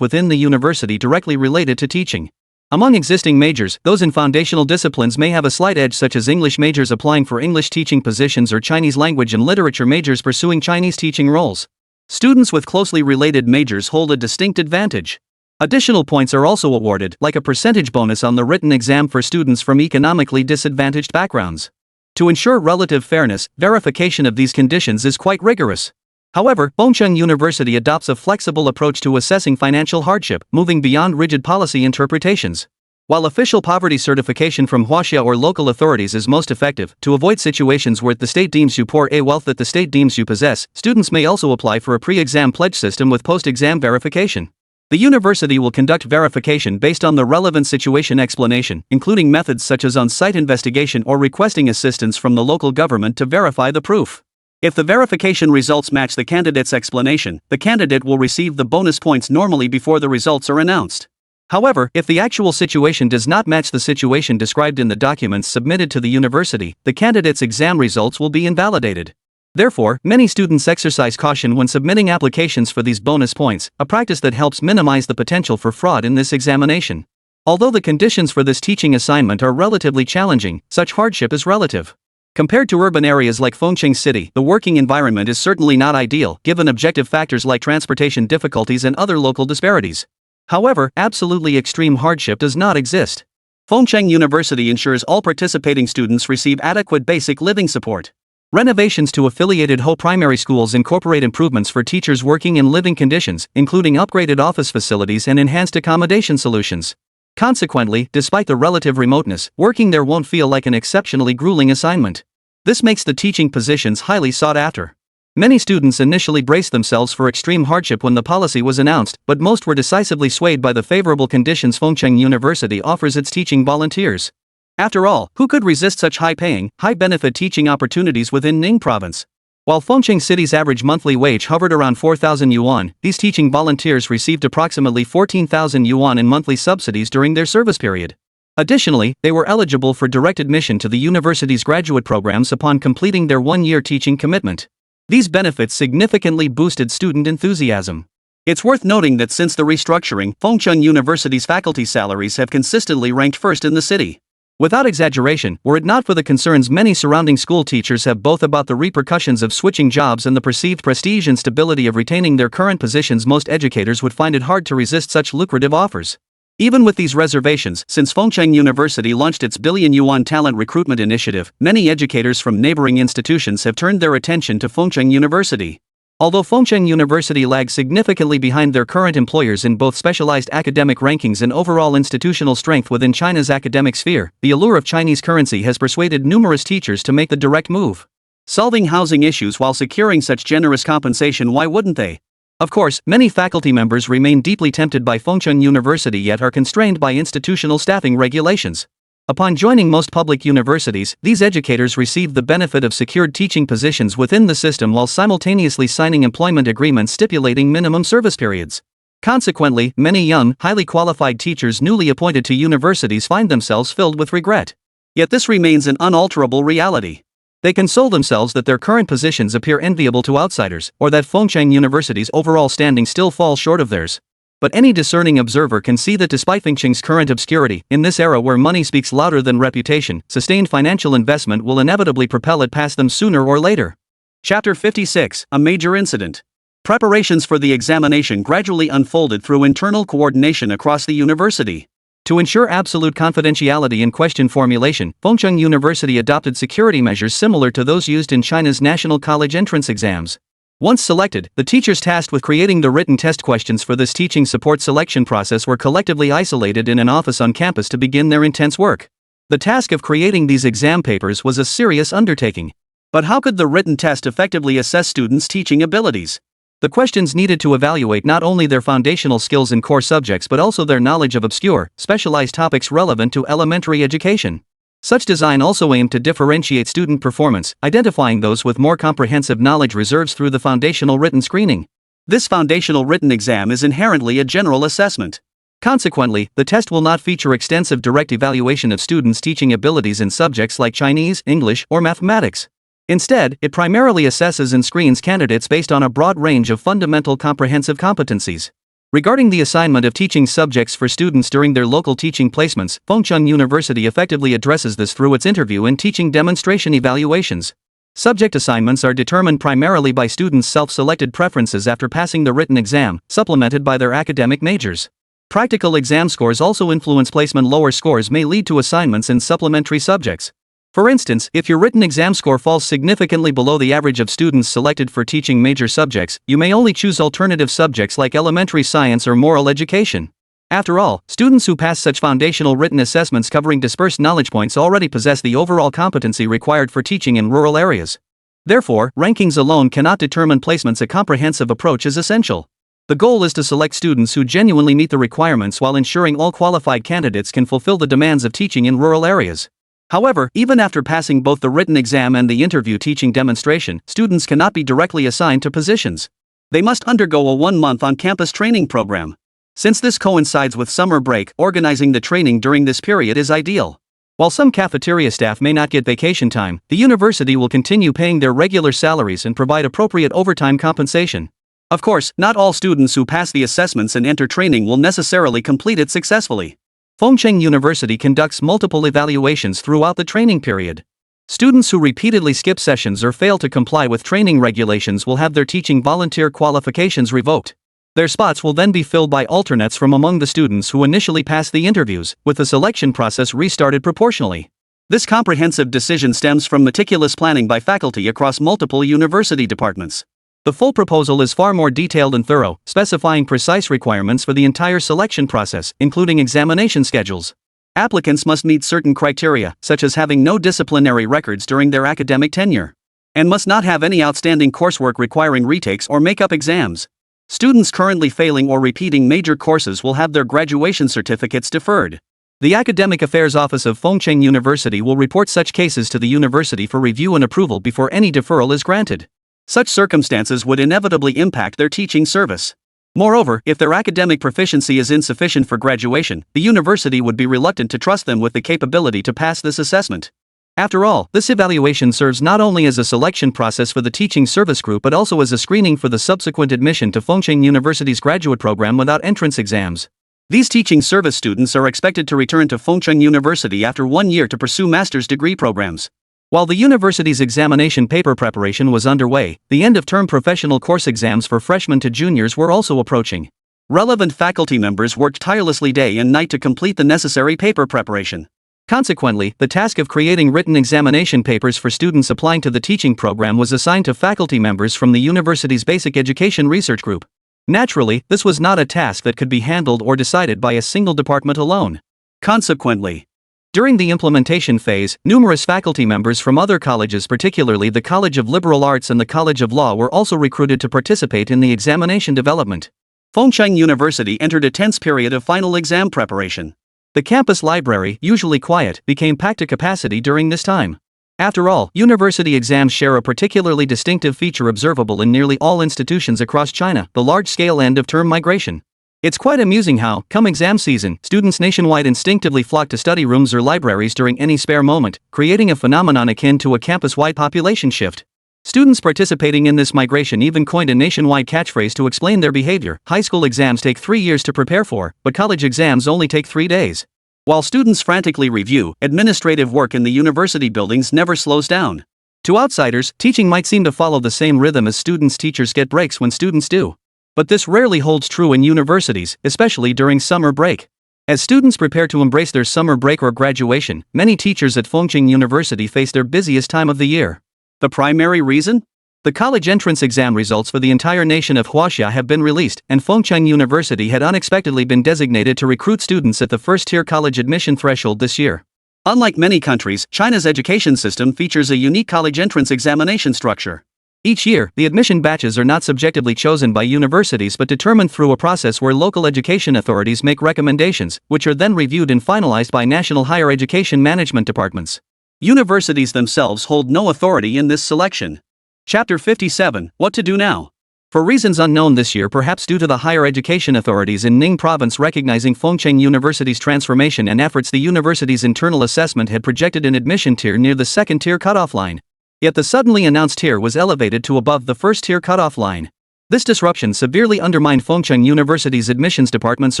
within the university directly related to teaching. Among existing majors, those in foundational disciplines may have a slight edge, such as English majors applying for English teaching positions or Chinese language and literature majors pursuing Chinese teaching roles. Students with closely related majors hold a distinct advantage. Additional points are also awarded, like a percentage bonus on the written exam for students from economically disadvantaged backgrounds. To ensure relative fairness, verification of these conditions is quite rigorous. However, Fengcheng University adopts a flexible approach to assessing financial hardship, moving beyond rigid policy interpretations. While official poverty certification from Huaxia or local authorities is most effective, to avoid situations where the state deems you poor a wealth that the state deems you possess, students may also apply for a pre-exam pledge system with post-exam verification. The university will conduct verification based on the relevant situation explanation, including methods such as on-site investigation or requesting assistance from the local government to verify the proof. If the verification results match the candidate's explanation, the candidate will receive the bonus points normally before the results are announced. However, if the actual situation does not match the situation described in the documents submitted to the university, the candidate's exam results will be invalidated. Therefore, many students exercise caution when submitting applications for these bonus points, a practice that helps minimize the potential for fraud in this examination. Although the conditions for this teaching assignment are relatively challenging, such hardship is relative. Compared to urban areas like Fengcheng City, the working environment is certainly not ideal, given objective factors like transportation difficulties and other local disparities. However, absolutely extreme hardship does not exist. Fengcheng University ensures all participating students receive adequate basic living support. Renovations to affiliated whole primary schools incorporate improvements for teachers' working and living conditions, including upgraded office facilities and enhanced accommodation solutions. Consequently, despite the relative remoteness, working there won't feel like an exceptionally grueling assignment. This makes the teaching positions highly sought after. Many students initially braced themselves for extreme hardship when the policy was announced, but most were decisively swayed by the favorable conditions Fengcheng University offers its teaching volunteers. After all, who could resist such high-paying, high-benefit teaching opportunities within Ning Province? While Fengcheng City's average monthly wage hovered around 4,000 yuan, these teaching volunteers received approximately 14,000 yuan in monthly subsidies during their service period. Additionally, they were eligible for direct admission to the university's graduate programs upon completing their one-year teaching commitment. These benefits significantly boosted student enthusiasm. It's worth noting that since the restructuring, Fengcheng University's faculty salaries have consistently ranked first in the city. Without exaggeration, were it not for the concerns many surrounding school teachers have both about the repercussions of switching jobs and the perceived prestige and stability of retaining their current positions, most educators would find it hard to resist such lucrative offers. Even with these reservations, since Fengcheng University launched its billion-yuan talent recruitment initiative, many educators from neighboring institutions have turned their attention to Fengcheng University. Although Fengcheng University lags significantly behind their current employers in both specialized academic rankings and overall institutional strength within China's academic sphere, the allure of Chinese currency has persuaded numerous teachers to make the direct move. Solving housing issues while securing such generous compensation, why wouldn't they? Of course, many faculty members remain deeply tempted by Fengcheng University yet are constrained by institutional staffing regulations. Upon joining most public universities, these educators receive the benefit of secured teaching positions within the system while simultaneously signing employment agreements stipulating minimum service periods. Consequently, many young, highly qualified teachers newly appointed to universities find themselves filled with regret. Yet this remains an unalterable reality. They console themselves that their current positions appear enviable to outsiders, or that Fengcheng University's overall standing still falls short of theirs. But any discerning observer can see that despite Fengcheng's current obscurity, in this era where money speaks louder than reputation, sustained financial investment will inevitably propel it past them sooner or later. Chapter 56, A Major Incident. Preparations for the examination gradually unfolded through internal coordination across the university. To ensure absolute confidentiality in question formulation, Fengcheng University adopted security measures similar to those used in China's national college entrance exams. Once selected, the teachers tasked with creating the written test questions for this teaching support selection process were collectively isolated in an office on campus to begin their intense work. The task of creating these exam papers was a serious undertaking. But how could the written test effectively assess students' teaching abilities? The questions needed to evaluate not only their foundational skills in core subjects but also their knowledge of obscure, specialized topics relevant to elementary education. Such design also aimed to differentiate student performance, identifying those with more comprehensive knowledge reserves through the foundational written screening. This foundational written exam is inherently a general assessment. Consequently, the test will not feature extensive direct evaluation of students' teaching abilities in subjects like Chinese, English, or mathematics. Instead, it primarily assesses and screens candidates based on a broad range of fundamental comprehensive competencies. Regarding the assignment of teaching subjects for students during their local teaching placements, Fengcheng University effectively addresses this through its interview and teaching demonstration evaluations. Subject assignments are determined primarily by students' self-selected preferences after passing the written exam, supplemented by their academic majors. Practical exam scores also influence placement. Lower scores may lead to assignments in supplementary subjects. For instance, if your written exam score falls significantly below the average of students selected for teaching major subjects, you may only choose alternative subjects like elementary science or moral education. After all, students who pass such foundational written assessments covering dispersed knowledge points already possess the overall competency required for teaching in rural areas. Therefore, rankings alone cannot determine placements. A comprehensive approach is essential. The goal is to select students who genuinely meet the requirements while ensuring all qualified candidates can fulfill the demands of teaching in rural areas. However, even after passing both the written exam and the interview teaching demonstration, students cannot be directly assigned to positions. They must undergo a 1-month on-campus training program. Since this coincides with summer break, organizing the training during this period is ideal. While some cafeteria staff may not get vacation time, the university will continue paying their regular salaries and provide appropriate overtime compensation. Of course, not all students who pass the assessments and enter training will necessarily complete it successfully. Fengcheng University conducts multiple evaluations throughout the training period. Students who repeatedly skip sessions or fail to comply with training regulations will have their teaching volunteer qualifications revoked. Their spots will then be filled by alternates from among the students who initially passed the interviews, with the selection process restarted proportionally. This comprehensive decision stems from meticulous planning by faculty across multiple university departments. The full proposal is far more detailed and thorough, specifying precise requirements for the entire selection process, including examination schedules. Applicants must meet certain criteria, such as having no disciplinary records during their academic tenure, and must not have any outstanding coursework requiring retakes or make-up exams. Students currently failing or repeating major courses will have their graduation certificates deferred. The Academic Affairs Office of Fengcheng University will report such cases to the university for review and approval before any deferral is granted. Such circumstances would inevitably impact their teaching service. Moreover, if their academic proficiency is insufficient for graduation, the university would be reluctant to trust them with the capability to pass this assessment. After all, this evaluation serves not only as a selection process for the teaching service group but also as a screening for the subsequent admission to Fengcheng University's graduate program without entrance exams. These teaching service students are expected to return to Fengcheng University after 1 year to pursue master's degree programs. While the university's examination paper preparation was underway, the end-of-term professional course exams for freshmen to juniors were also approaching. Relevant faculty members worked tirelessly day and night to complete the necessary paper preparation. Consequently, the task of creating written examination papers for students applying to the teaching program was assigned to faculty members from the university's Basic Education Research Group. Naturally, this was not a task that could be handled or decided by a single department alone. Consequently, during the implementation phase, numerous faculty members from other colleges, particularly the College of Liberal Arts and the College of Law, were also recruited to participate in the examination development. Fengcheng University entered a tense period of final exam preparation. The campus library, usually quiet, became packed to capacity during this time. After all, university exams share a particularly distinctive feature observable in nearly all institutions across China: the large-scale end-of-term migration. It's quite amusing how, come exam season, students nationwide instinctively flock to study rooms or libraries during any spare moment, creating a phenomenon akin to a campus-wide population shift. Students participating in this migration even coined a nationwide catchphrase to explain their behavior: high school exams take 3 years to prepare for, but college exams only take 3 days. While students frantically review, administrative work in the university buildings never slows down. To outsiders, teaching might seem to follow the same rhythm as students. Teachers get breaks when students do. But this rarely holds true in universities, especially during summer break. As students prepare to embrace their summer break or graduation, many teachers at Fengcheng University face their busiest time of the year. The primary reason? The college entrance exam results for the entire nation of Huaxia have been released, and Fengcheng University had unexpectedly been designated to recruit students at the first-tier college admission threshold this year. Unlike many countries, China's education system features a unique college entrance examination structure. Each year, the admission batches are not subjectively chosen by universities but determined through a process where local education authorities make recommendations, which are then reviewed and finalized by national higher education management departments. Universities themselves hold no authority in this selection. Chapter 57, What to Do Now? For reasons unknown this year, perhaps due to the higher education authorities in Ning Province recognizing Fengcheng University's transformation and efforts, the university's internal assessment had projected an admission tier near the second-tier cutoff line. Yet the suddenly announced tier was elevated to above the first-tier cutoff line. This disruption severely undermined Fengcheng University's admissions department's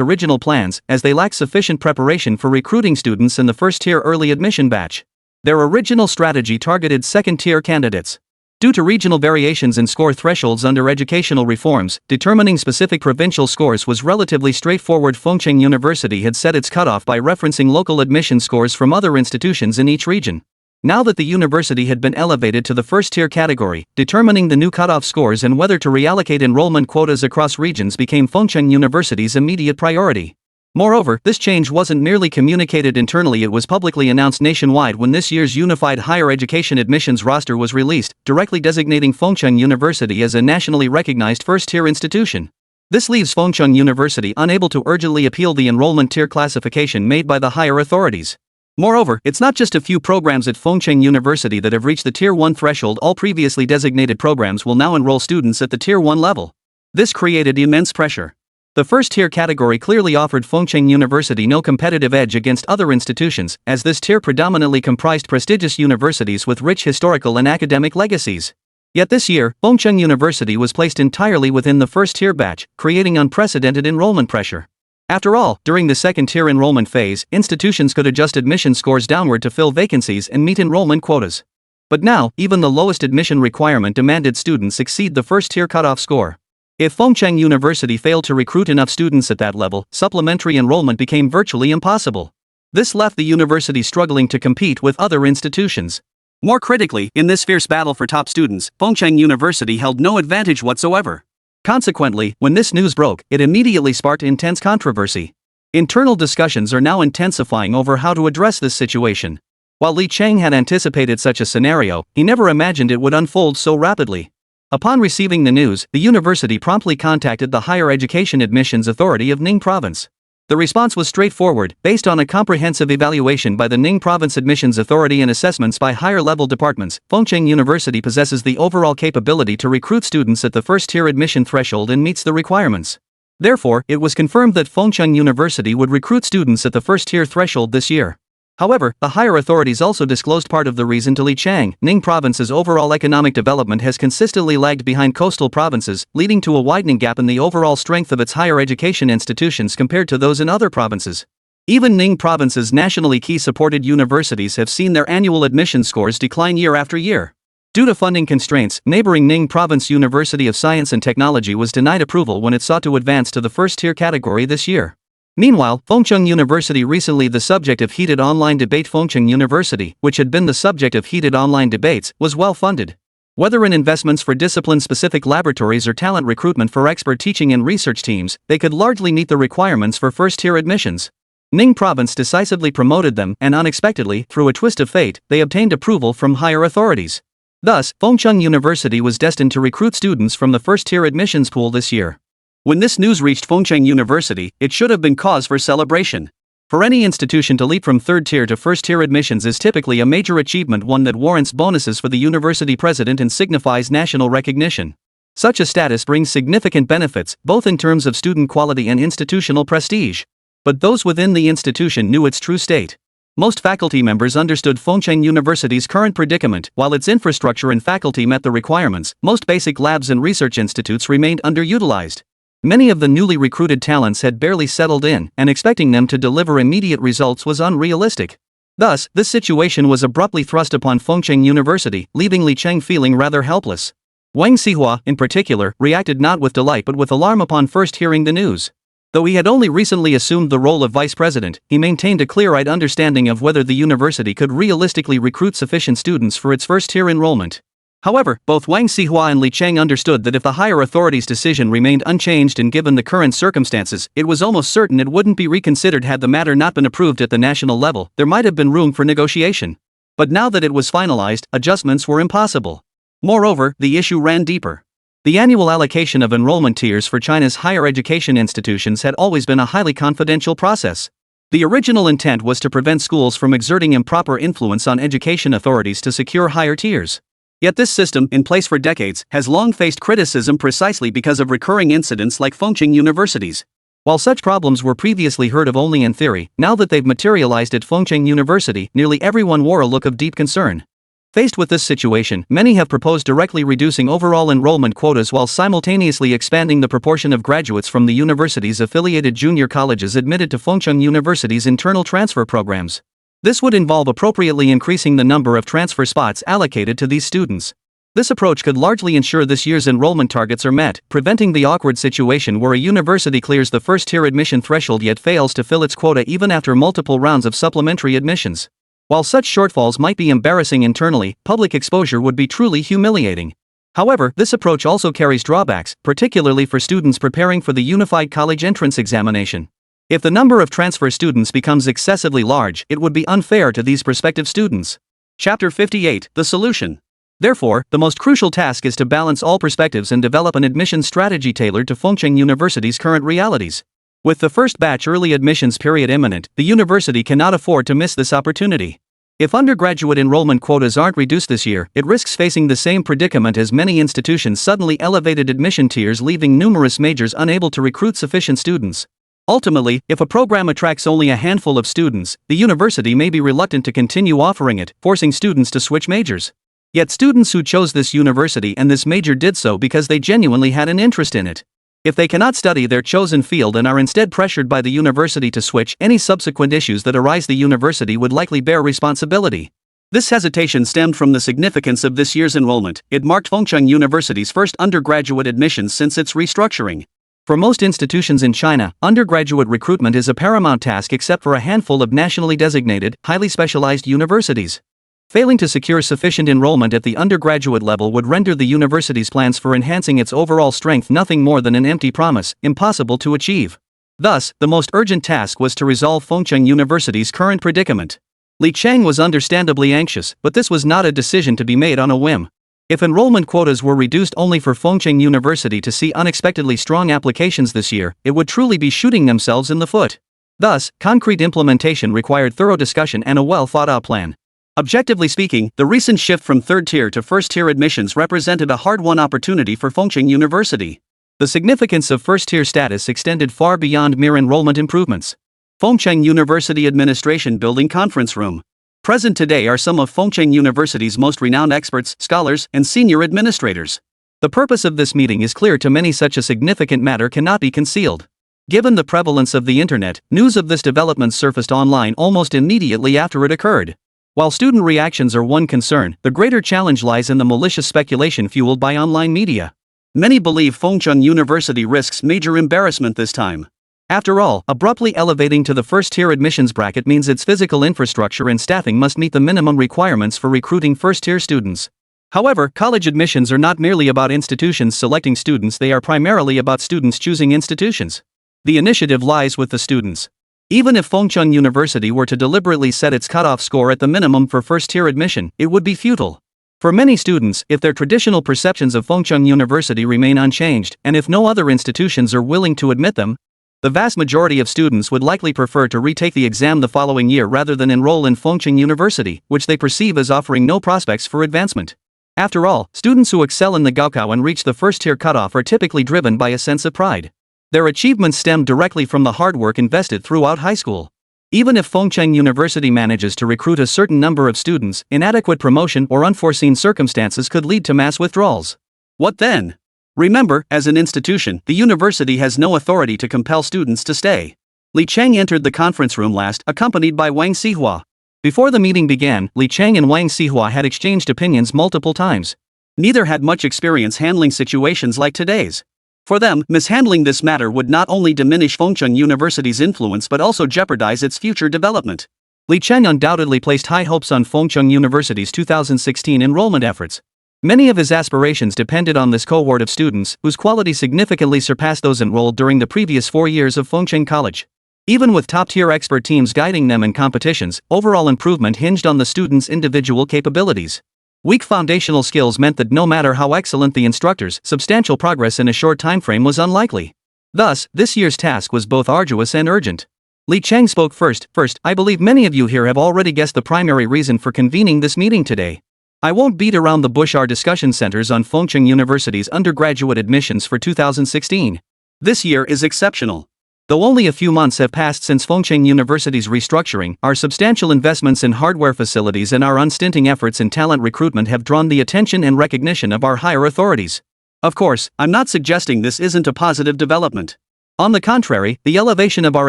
original plans, as they lacked sufficient preparation for recruiting students in the first-tier early admission batch. Their original strategy targeted second-tier candidates. Due to regional variations in score thresholds under educational reforms, determining specific provincial scores was relatively straightforward. Fengcheng University had set its cutoff by referencing local admission scores from other institutions in each region. Now that the university had been elevated to the first-tier category, determining the new cutoff scores and whether to reallocate enrollment quotas across regions became Fengcheng University's immediate priority. Moreover, this change wasn't merely communicated internally, it was publicly announced nationwide when this year's unified higher education admissions roster was released, directly designating Fengcheng University as a nationally recognized first-tier institution. This leaves Fengcheng University unable to urgently appeal the enrollment tier classification made by the higher authorities. Moreover, it's not just a few programs at Fengcheng University that have reached the Tier 1 threshold. All previously designated programs will now enroll students at the Tier 1 level. This created immense pressure. The first-tier category clearly offered Fengcheng University no competitive edge against other institutions, as this tier predominantly comprised prestigious universities with rich historical and academic legacies. Yet this year, Fengcheng University was placed entirely within the first-tier batch, creating unprecedented enrollment pressure. After all, during the second-tier enrollment phase, institutions could adjust admission scores downward to fill vacancies and meet enrollment quotas. But now, even the lowest admission requirement demanded students exceed the first-tier cutoff score. If Fengcheng University failed to recruit enough students at that level, supplementary enrollment became virtually impossible. This left the university struggling to compete with other institutions. More critically, in this fierce battle for top students, Fengcheng University held no advantage whatsoever. Consequently, when this news broke, it immediately sparked intense controversy. Internal discussions are now intensifying over how to address this situation. While Li Cheng had anticipated such a scenario, he never imagined it would unfold so rapidly. Upon receiving the news, the university promptly contacted the Higher Education Admissions Authority of Ning Province. The response was straightforward, based on a comprehensive evaluation by the Ning Province Admissions Authority and assessments by higher-level departments. Fengcheng University possesses the overall capability to recruit students at the first-tier admission threshold and meets the requirements. Therefore, it was confirmed that Fengcheng University would recruit students at the first-tier threshold this year. However, the higher authorities also disclosed part of the reason to Liqiang. Ning Province's overall economic development has consistently lagged behind coastal provinces, leading to a widening gap in the overall strength of its higher education institutions compared to those in other provinces. Even Ning Province's nationally key supported universities have seen their annual admission scores decline year after year. Due to funding constraints, neighboring Ning Province University of Science and Technology was denied approval when it sought to advance to the first-tier category this year. Meanwhile, Fengcheng University, recently the subject of heated online debate. Fengcheng University, which had been the subject of heated online debates, was well funded. Whether in investments for discipline-specific laboratories or talent recruitment for expert teaching and research teams, they could largely meet the requirements for first-tier admissions. Ning Province decisively promoted them, and unexpectedly, through a twist of fate, they obtained approval from higher authorities. Thus, Fengcheng University was destined to recruit students from the first-tier admissions pool this year. When this news reached Fengcheng University, it should have been cause for celebration. For any institution to leap from third-tier to first-tier admissions is typically a major achievement, one that warrants bonuses for the university president and signifies national recognition. Such a status brings significant benefits, both in terms of student quality and institutional prestige. But those within the institution knew its true state. Most faculty members understood Fengcheng University's current predicament. While its infrastructure and faculty met the requirements, most basic labs and research institutes remained underutilized. Many of the newly recruited talents had barely settled in, and expecting them to deliver immediate results was unrealistic. Thus, this situation was abruptly thrust upon Fengcheng University, leaving Liqiang feeling rather helpless. Wang Xihua, in particular, reacted not with delight but with alarm upon first hearing the news. Though he had only recently assumed the role of vice president, he maintained a clear-eyed understanding of whether the university could realistically recruit sufficient students for its first-tier enrollment. However, both Wang Xihua and Liqiang understood that if the higher authorities' decision remained unchanged and given the current circumstances, it was almost certain it wouldn't be reconsidered. Had the matter not been approved at the national level, there might have been room for negotiation. But now that it was finalized, adjustments were impossible. Moreover, the issue ran deeper. The annual allocation of enrollment tiers for China's higher education institutions had always been a highly confidential process. The original intent was to prevent schools from exerting improper influence on education authorities to secure higher tiers. Yet this system, in place for decades, has long faced criticism precisely because of recurring incidents like Fengcheng University's. While such problems were previously heard of only in theory, now that they've materialized at Fengcheng University, nearly everyone wore a look of deep concern. Faced with this situation, many have proposed directly reducing overall enrollment quotas while simultaneously expanding the proportion of graduates from the university's affiliated junior colleges admitted to Fengcheng University's internal transfer programs. This would involve appropriately increasing the number of transfer spots allocated to these students. This approach could largely ensure this year's enrollment targets are met, preventing the awkward situation where a university clears the first-tier admission threshold yet fails to fill its quota even after multiple rounds of supplementary admissions. While such shortfalls might be embarrassing internally, public exposure would be truly humiliating. However, this approach also carries drawbacks, particularly for students preparing for the Unified College Entrance Examination. If the number of transfer students becomes excessively large, it would be unfair to these prospective students. Chapter 58, The Solution. Therefore, the most crucial task is to balance all perspectives and develop an admission strategy tailored to Fengcheng University's current realities. With the first batch early admissions period imminent, the university cannot afford to miss this opportunity. If undergraduate enrollment quotas aren't reduced this year, it risks facing the same predicament as many institutions: suddenly elevated admission tiers, leaving numerous majors unable to recruit sufficient students. Ultimately, if a program attracts only a handful of students, the university may be reluctant to continue offering it, forcing students to switch majors. Yet students who chose this university and this major did so because they genuinely had an interest in it. If they cannot study their chosen field and are instead pressured by the university to switch, any subsequent issues that arise, the university would likely bear responsibility. This hesitation stemmed from the significance of this year's enrollment. It marked Fengcheng University's first undergraduate admissions since its restructuring. For most institutions in China, undergraduate recruitment is a paramount task except for a handful of nationally designated, highly specialized universities. Failing to secure sufficient enrollment at the undergraduate level would render the university's plans for enhancing its overall strength nothing more than an empty promise, impossible to achieve. Thus, the most urgent task was to resolve Fengcheng University's current predicament. Liqiang was understandably anxious, but this was not a decision to be made on a whim. If enrollment quotas were reduced only for Fengcheng University to see unexpectedly strong applications this year, it would truly be shooting themselves in the foot. Thus, concrete implementation required thorough discussion and a well-thought-out plan. Objectively speaking, the recent shift from third-tier to first-tier admissions represented a hard-won opportunity for Fengcheng University. The significance of first-tier status extended far beyond mere enrollment improvements. Fengcheng University Administration Building Conference Room. Present today are some of Fengcheng University's most renowned experts, scholars, and senior administrators. The purpose of this meeting is clear to many. Such a significant matter cannot be concealed. Given the prevalence of the internet, news of this development surfaced online almost immediately after it occurred. While student reactions are one concern, the greater challenge lies in the malicious speculation fueled by online media. Many believe Fengcheng University risks major embarrassment this time. After all, abruptly elevating to the first-tier admissions bracket means its physical infrastructure and staffing must meet the minimum requirements for recruiting first-tier students. However, college admissions are not merely about institutions selecting students, they are primarily about students choosing institutions. The initiative lies with the students. Even if Fengcheng University were to deliberately set its cutoff score at the minimum for first-tier admission, it would be futile. For many students, if their traditional perceptions of Fengcheng University remain unchanged, and if no other institutions are willing to admit them, the vast majority of students would likely prefer to retake the exam the following year rather than enroll in Fengcheng University, which they perceive as offering no prospects for advancement. After all, students who excel in the Gaokao and reach the first-tier cutoff are typically driven by a sense of pride. Their achievements stem directly from the hard work invested throughout high school. Even if Fengcheng University manages to recruit a certain number of students, inadequate promotion or unforeseen circumstances could lead to mass withdrawals. What then? Remember, as an institution, the university has no authority to compel students to stay. Li Cheng entered the conference room last, accompanied by Wang Xihua. Before the meeting began, Li Cheng and Wang Xihua had exchanged opinions multiple times. Neither had much experience handling situations like today's. For them, mishandling this matter would not only diminish Fengcheng University's influence but also jeopardize its future development. Li Cheng undoubtedly placed high hopes on Fengcheng University's 2016 enrollment efforts. Many of his aspirations depended on this cohort of students, whose quality significantly surpassed those enrolled during the previous 4 years of Fengcheng College. Even with top-tier expert teams guiding them in competitions, overall improvement hinged on the students' individual capabilities. Weak foundational skills meant that no matter how excellent the instructors, substantial progress in a short time frame was unlikely. Thus, this year's task was both arduous and urgent. Li Cheng spoke first. I believe many of you here have already guessed the primary reason for convening this meeting today. I won't beat around the bush. Our discussion centers on Fengcheng University's undergraduate admissions for 2016. This year is exceptional. Though only a few months have passed since Fengcheng University's restructuring, our substantial investments in hardware facilities and our unstinting efforts in talent recruitment have drawn the attention and recognition of our higher authorities. Of course, I'm not suggesting this isn't a positive development. On the contrary, the elevation of our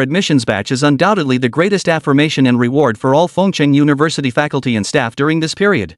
admissions batch is undoubtedly the greatest affirmation and reward for all Fengcheng University faculty and staff during this period.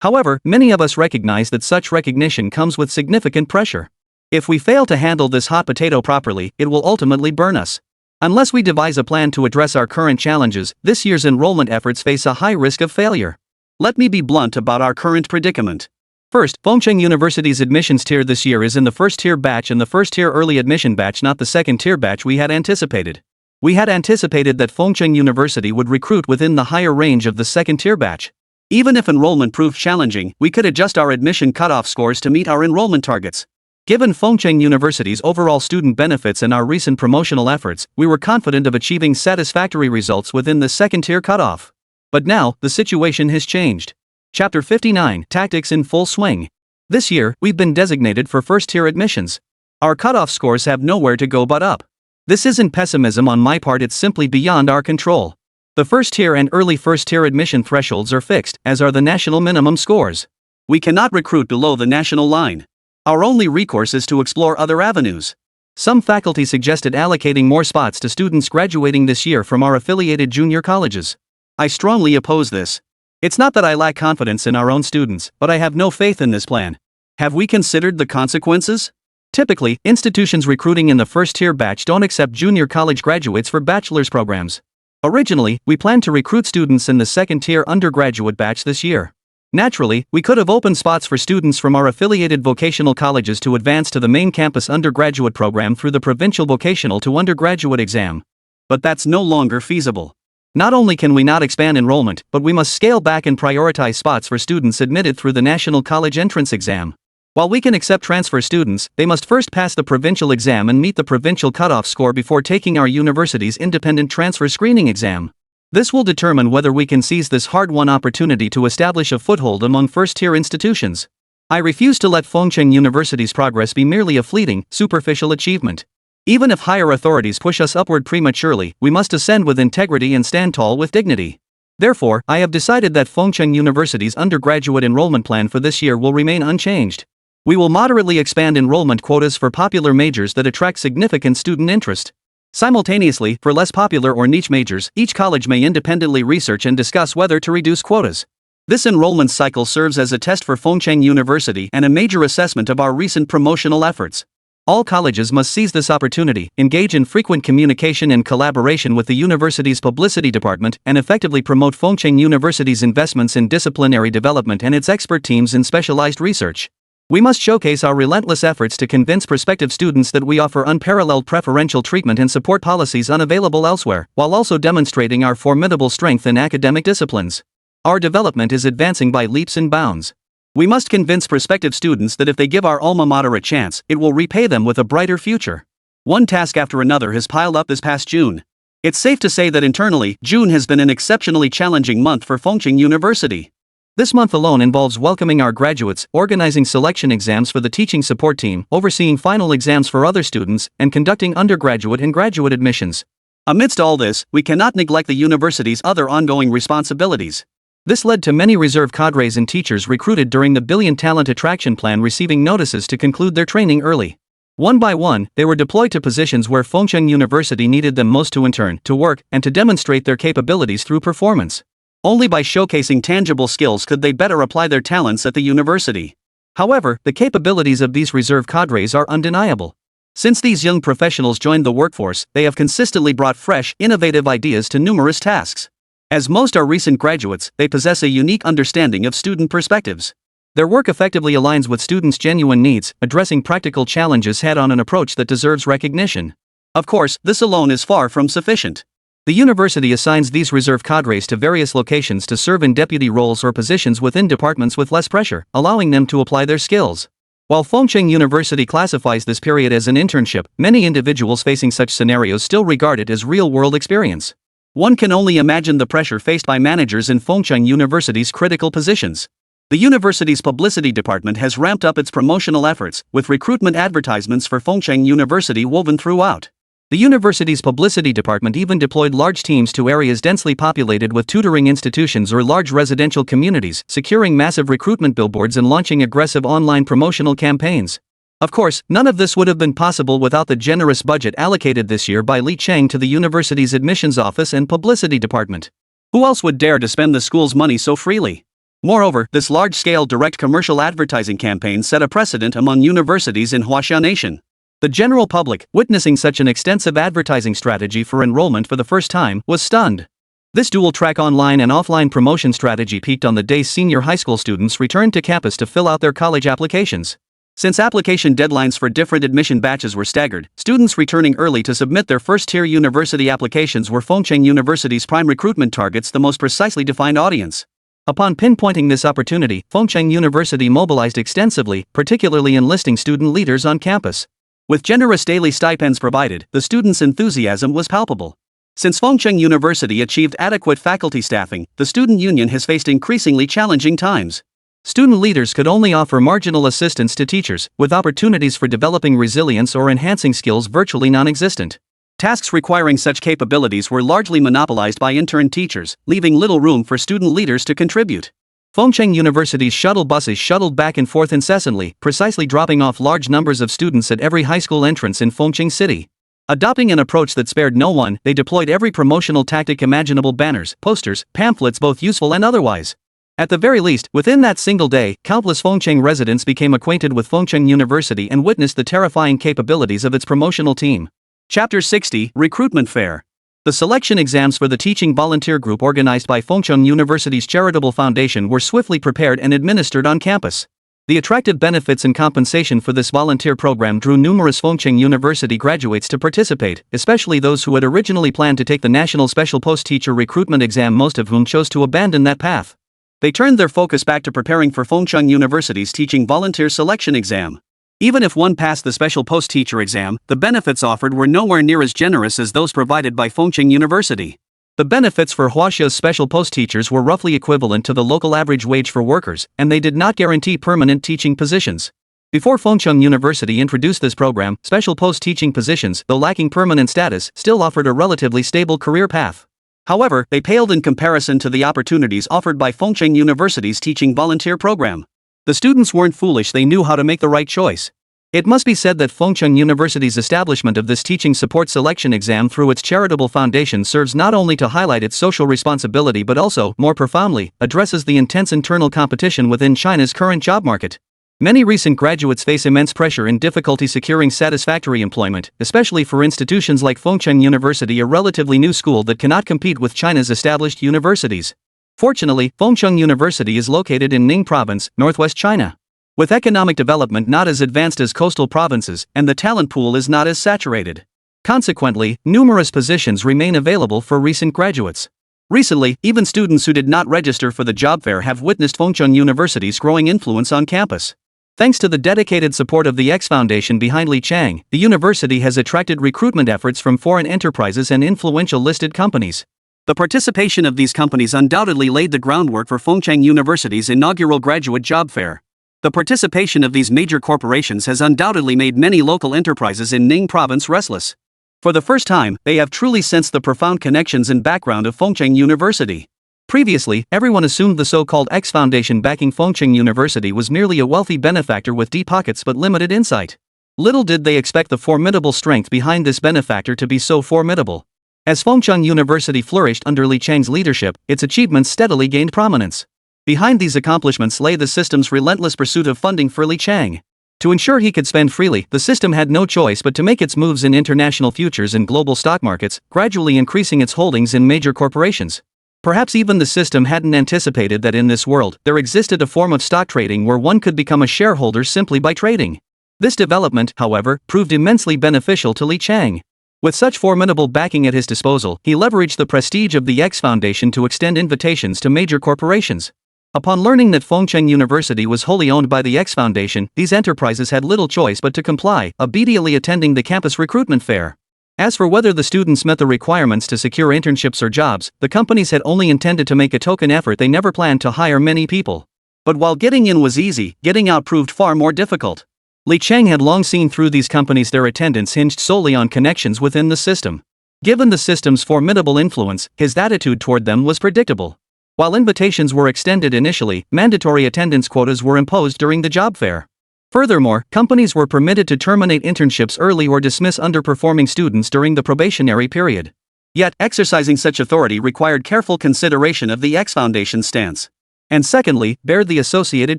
However, many of us recognize that such recognition comes with significant pressure. If we fail to handle this hot potato properly, it will ultimately burn us. Unless we devise a plan to address our current challenges, this year's enrollment efforts face a high risk of failure. Let me be blunt about our current predicament. First, Fengcheng University's admissions tier this year is in the first-tier batch and the first-tier early admission batch, not the second-tier batch we had anticipated. We had anticipated that Fengcheng University would recruit within the higher range of the second-tier batch. Even if enrollment proved challenging, we could adjust our admission cutoff scores to meet our enrollment targets. Given Fengcheng University's overall student benefits and our recent promotional efforts, we were confident of achieving satisfactory results within the second-tier cutoff. But now, the situation has changed. Chapter 59, Tactics in Full Swing. This year, we've been designated for first-tier admissions. Our cutoff scores have nowhere to go but up. This isn't pessimism on my part, it's simply beyond our control. The first-tier and early first-tier admission thresholds are fixed, as are the national minimum scores. We cannot recruit below the national line. Our only recourse is to explore other avenues. Some faculty suggested allocating more spots to students graduating this year from our affiliated junior colleges. I strongly oppose this. It's not that I lack confidence in our own students, but I have no faith in this plan. Have we considered the consequences? Typically, institutions recruiting in the first-tier batch don't accept junior college graduates for bachelor's programs. Originally, we planned to recruit students in the second-tier undergraduate batch this year. Naturally, we could have opened spots for students from our affiliated vocational colleges to advance to the main campus undergraduate program through the provincial vocational to undergraduate exam. But that's no longer feasible. Not only can we not expand enrollment, but we must scale back and prioritize spots for students admitted through the national college entrance exam. While we can accept transfer students, they must first pass the provincial exam and meet the provincial cutoff score before taking our university's independent transfer screening exam. This will determine whether we can seize this hard-won opportunity to establish a foothold among first-tier institutions. I refuse to let Fengcheng University's progress be merely a fleeting, superficial achievement. Even if higher authorities push us upward prematurely, we must ascend with integrity and stand tall with dignity. Therefore, I have decided that Fengcheng University's undergraduate enrollment plan for this year will remain unchanged. We will moderately expand enrollment quotas for popular majors that attract significant student interest. Simultaneously, for less popular or niche majors, each college may independently research and discuss whether to reduce quotas. This enrollment cycle serves as a test for Fengcheng University and a major assessment of our recent promotional efforts. All colleges must seize this opportunity, engage in frequent communication and collaboration with the university's publicity department, and effectively promote Fengcheng University's investments in disciplinary development and its expert teams in specialized research. We must showcase our relentless efforts to convince prospective students that we offer unparalleled preferential treatment and support policies unavailable elsewhere, while also demonstrating our formidable strength in academic disciplines. Our development is advancing by leaps and bounds. We must convince prospective students that if they give our alma mater a chance, it will repay them with a brighter future. One task after another has piled up this past June. It's safe to say that internally, June has been an exceptionally challenging month for Fengcheng University. This month alone involves welcoming our graduates, organizing selection exams for the teaching support team, overseeing final exams for other students, and conducting undergraduate and graduate admissions. Amidst all this, we cannot neglect the university's other ongoing responsibilities. This led to many reserve cadres and teachers recruited during the Billion Talent Attraction Plan receiving notices to conclude their training early. One by one, they were deployed to positions where Fengcheng University needed them most to intern, to work, and to demonstrate their capabilities through performance. Only by showcasing tangible skills could they better apply their talents at the university. However, the capabilities of these reserve cadres are undeniable. Since these young professionals joined the workforce, they have consistently brought fresh, innovative ideas to numerous tasks. As most are recent graduates, they possess a unique understanding of student perspectives. Their work effectively aligns with students' genuine needs, addressing practical challenges head-on, an approach that deserves recognition. Of course, this alone is far from sufficient. The university assigns these reserve cadres to various locations to serve in deputy roles or positions within departments with less pressure, allowing them to apply their skills. While Fengcheng University classifies this period as an internship, many individuals facing such scenarios still regard it as real-world experience. One can only imagine the pressure faced by managers in Fengcheng University's critical positions. The university's publicity department has ramped up its promotional efforts, with recruitment advertisements for Fengcheng University woven throughout. The university's publicity department even deployed large teams to areas densely populated with tutoring institutions or large residential communities, securing massive recruitment billboards and launching aggressive online promotional campaigns. Of course, none of this would have been possible without the generous budget allocated this year by Li Cheng to the university's admissions office and publicity department. Who else would dare to spend the school's money so freely? Moreover, this large-scale direct commercial advertising campaign set a precedent among universities in Huaxia Nation. The general public, witnessing such an extensive advertising strategy for enrollment for the first time, was stunned. This dual-track online and offline promotion strategy peaked on the day senior high school students returned to campus to fill out their college applications. Since application deadlines for different admission batches were staggered, students returning early to submit their first-tier university applications were Fengcheng University's prime recruitment targets, the most precisely defined audience. Upon pinpointing this opportunity, Fengcheng University mobilized extensively, particularly enlisting student leaders on campus. With generous daily stipends provided, the students' enthusiasm was palpable. Since Fengcheng University achieved adequate faculty staffing, the student union has faced increasingly challenging times. Student leaders could only offer marginal assistance to teachers, with opportunities for developing resilience or enhancing skills virtually non-existent. Tasks requiring such capabilities were largely monopolized by intern teachers, leaving little room for student leaders to contribute. Fengcheng University's shuttle buses shuttled back and forth incessantly, precisely dropping off large numbers of students at every high school entrance in Fengcheng City. Adopting an approach that spared no one, they deployed every promotional tactic imaginable: banners, posters, pamphlets, both useful and otherwise. At the very least, within that single day, countless Fengcheng residents became acquainted with Fengcheng University and witnessed the terrifying capabilities of its promotional team. Chapter 60, Recruitment Fair. The selection exams for the teaching volunteer group organized by Fengcheng University's charitable foundation were swiftly prepared and administered on campus. The attractive benefits and compensation for this volunteer program drew numerous Fengcheng University graduates to participate, especially those who had originally planned to take the National Special Post Teacher Recruitment Exam, most of whom chose to abandon that path. They turned their focus back to preparing for Fengcheng University's teaching volunteer selection exam. Even if one passed the special post teacher exam, the benefits offered were nowhere near as generous as those provided by Fengcheng University. The benefits for Huaxia's special post teachers were roughly equivalent to the local average wage for workers, and they did not guarantee permanent teaching positions. Before Fengcheng University introduced this program, special post-teaching positions, though lacking permanent status, still offered a relatively stable career path. However, they paled in comparison to the opportunities offered by Fengcheng University's teaching volunteer program. The students weren't foolish, they knew how to make the right choice. It must be said that Fengcheng University's establishment of this teaching support selection exam through its charitable foundation serves not only to highlight its social responsibility but also, more profoundly, addresses the intense internal competition within China's current job market. Many recent graduates face immense pressure and difficulty securing satisfactory employment, especially for institutions like Fengcheng University, a relatively new school that cannot compete with China's established universities. Fortunately, Fengcheng University is located in Ning Province, northwest China. With economic development not as advanced as coastal provinces, and the talent pool is not as saturated. Consequently, numerous positions remain available for recent graduates. Recently, even students who did not register for the job fair have witnessed Fengcheng University's growing influence on campus. Thanks to the dedicated support of the X Foundation behind Li Chang, the university has attracted recruitment efforts from foreign enterprises and influential listed companies. The participation of these companies undoubtedly laid the groundwork for Fengcheng University's inaugural graduate job fair. The participation of these major corporations has undoubtedly made many local enterprises in Ning Province restless. For the first time, they have truly sensed the profound connections and background of Fengcheng University. Previously, everyone assumed the so-called X Foundation backing Fengcheng University was merely a wealthy benefactor with deep pockets but limited insight. Little did they expect the formidable strength behind this benefactor to be so formidable. As Fengcheng University flourished under Li Chang's leadership, its achievements steadily gained prominence. Behind these accomplishments lay the system's relentless pursuit of funding for Li Chang. To ensure he could spend freely, the system had no choice but to make its moves in international futures and global stock markets, gradually increasing its holdings in major corporations. Perhaps even the system hadn't anticipated that in this world, there existed a form of stock trading where one could become a shareholder simply by trading. This development, however, proved immensely beneficial to Li Chang. With such formidable backing at his disposal, he leveraged the prestige of the X Foundation to extend invitations to major corporations. Upon learning that Fengcheng University was wholly owned by the X Foundation, these enterprises had little choice but to comply, obediently attending the campus recruitment fair. As for whether the students met the requirements to secure internships or jobs, the companies had only intended to make a token effort. They never planned to hire many people. But while getting in was easy, getting out proved far more difficult. Li Chang had long seen through these companies their attendance hinged solely on connections within the system. Given the system's formidable influence, his attitude toward them was predictable. While invitations were extended initially, mandatory attendance quotas were imposed during the job fair. Furthermore, companies were permitted to terminate internships early or dismiss underperforming students during the probationary period. Yet, exercising such authority required careful consideration of the X Foundation's stance. And secondly, bared the associated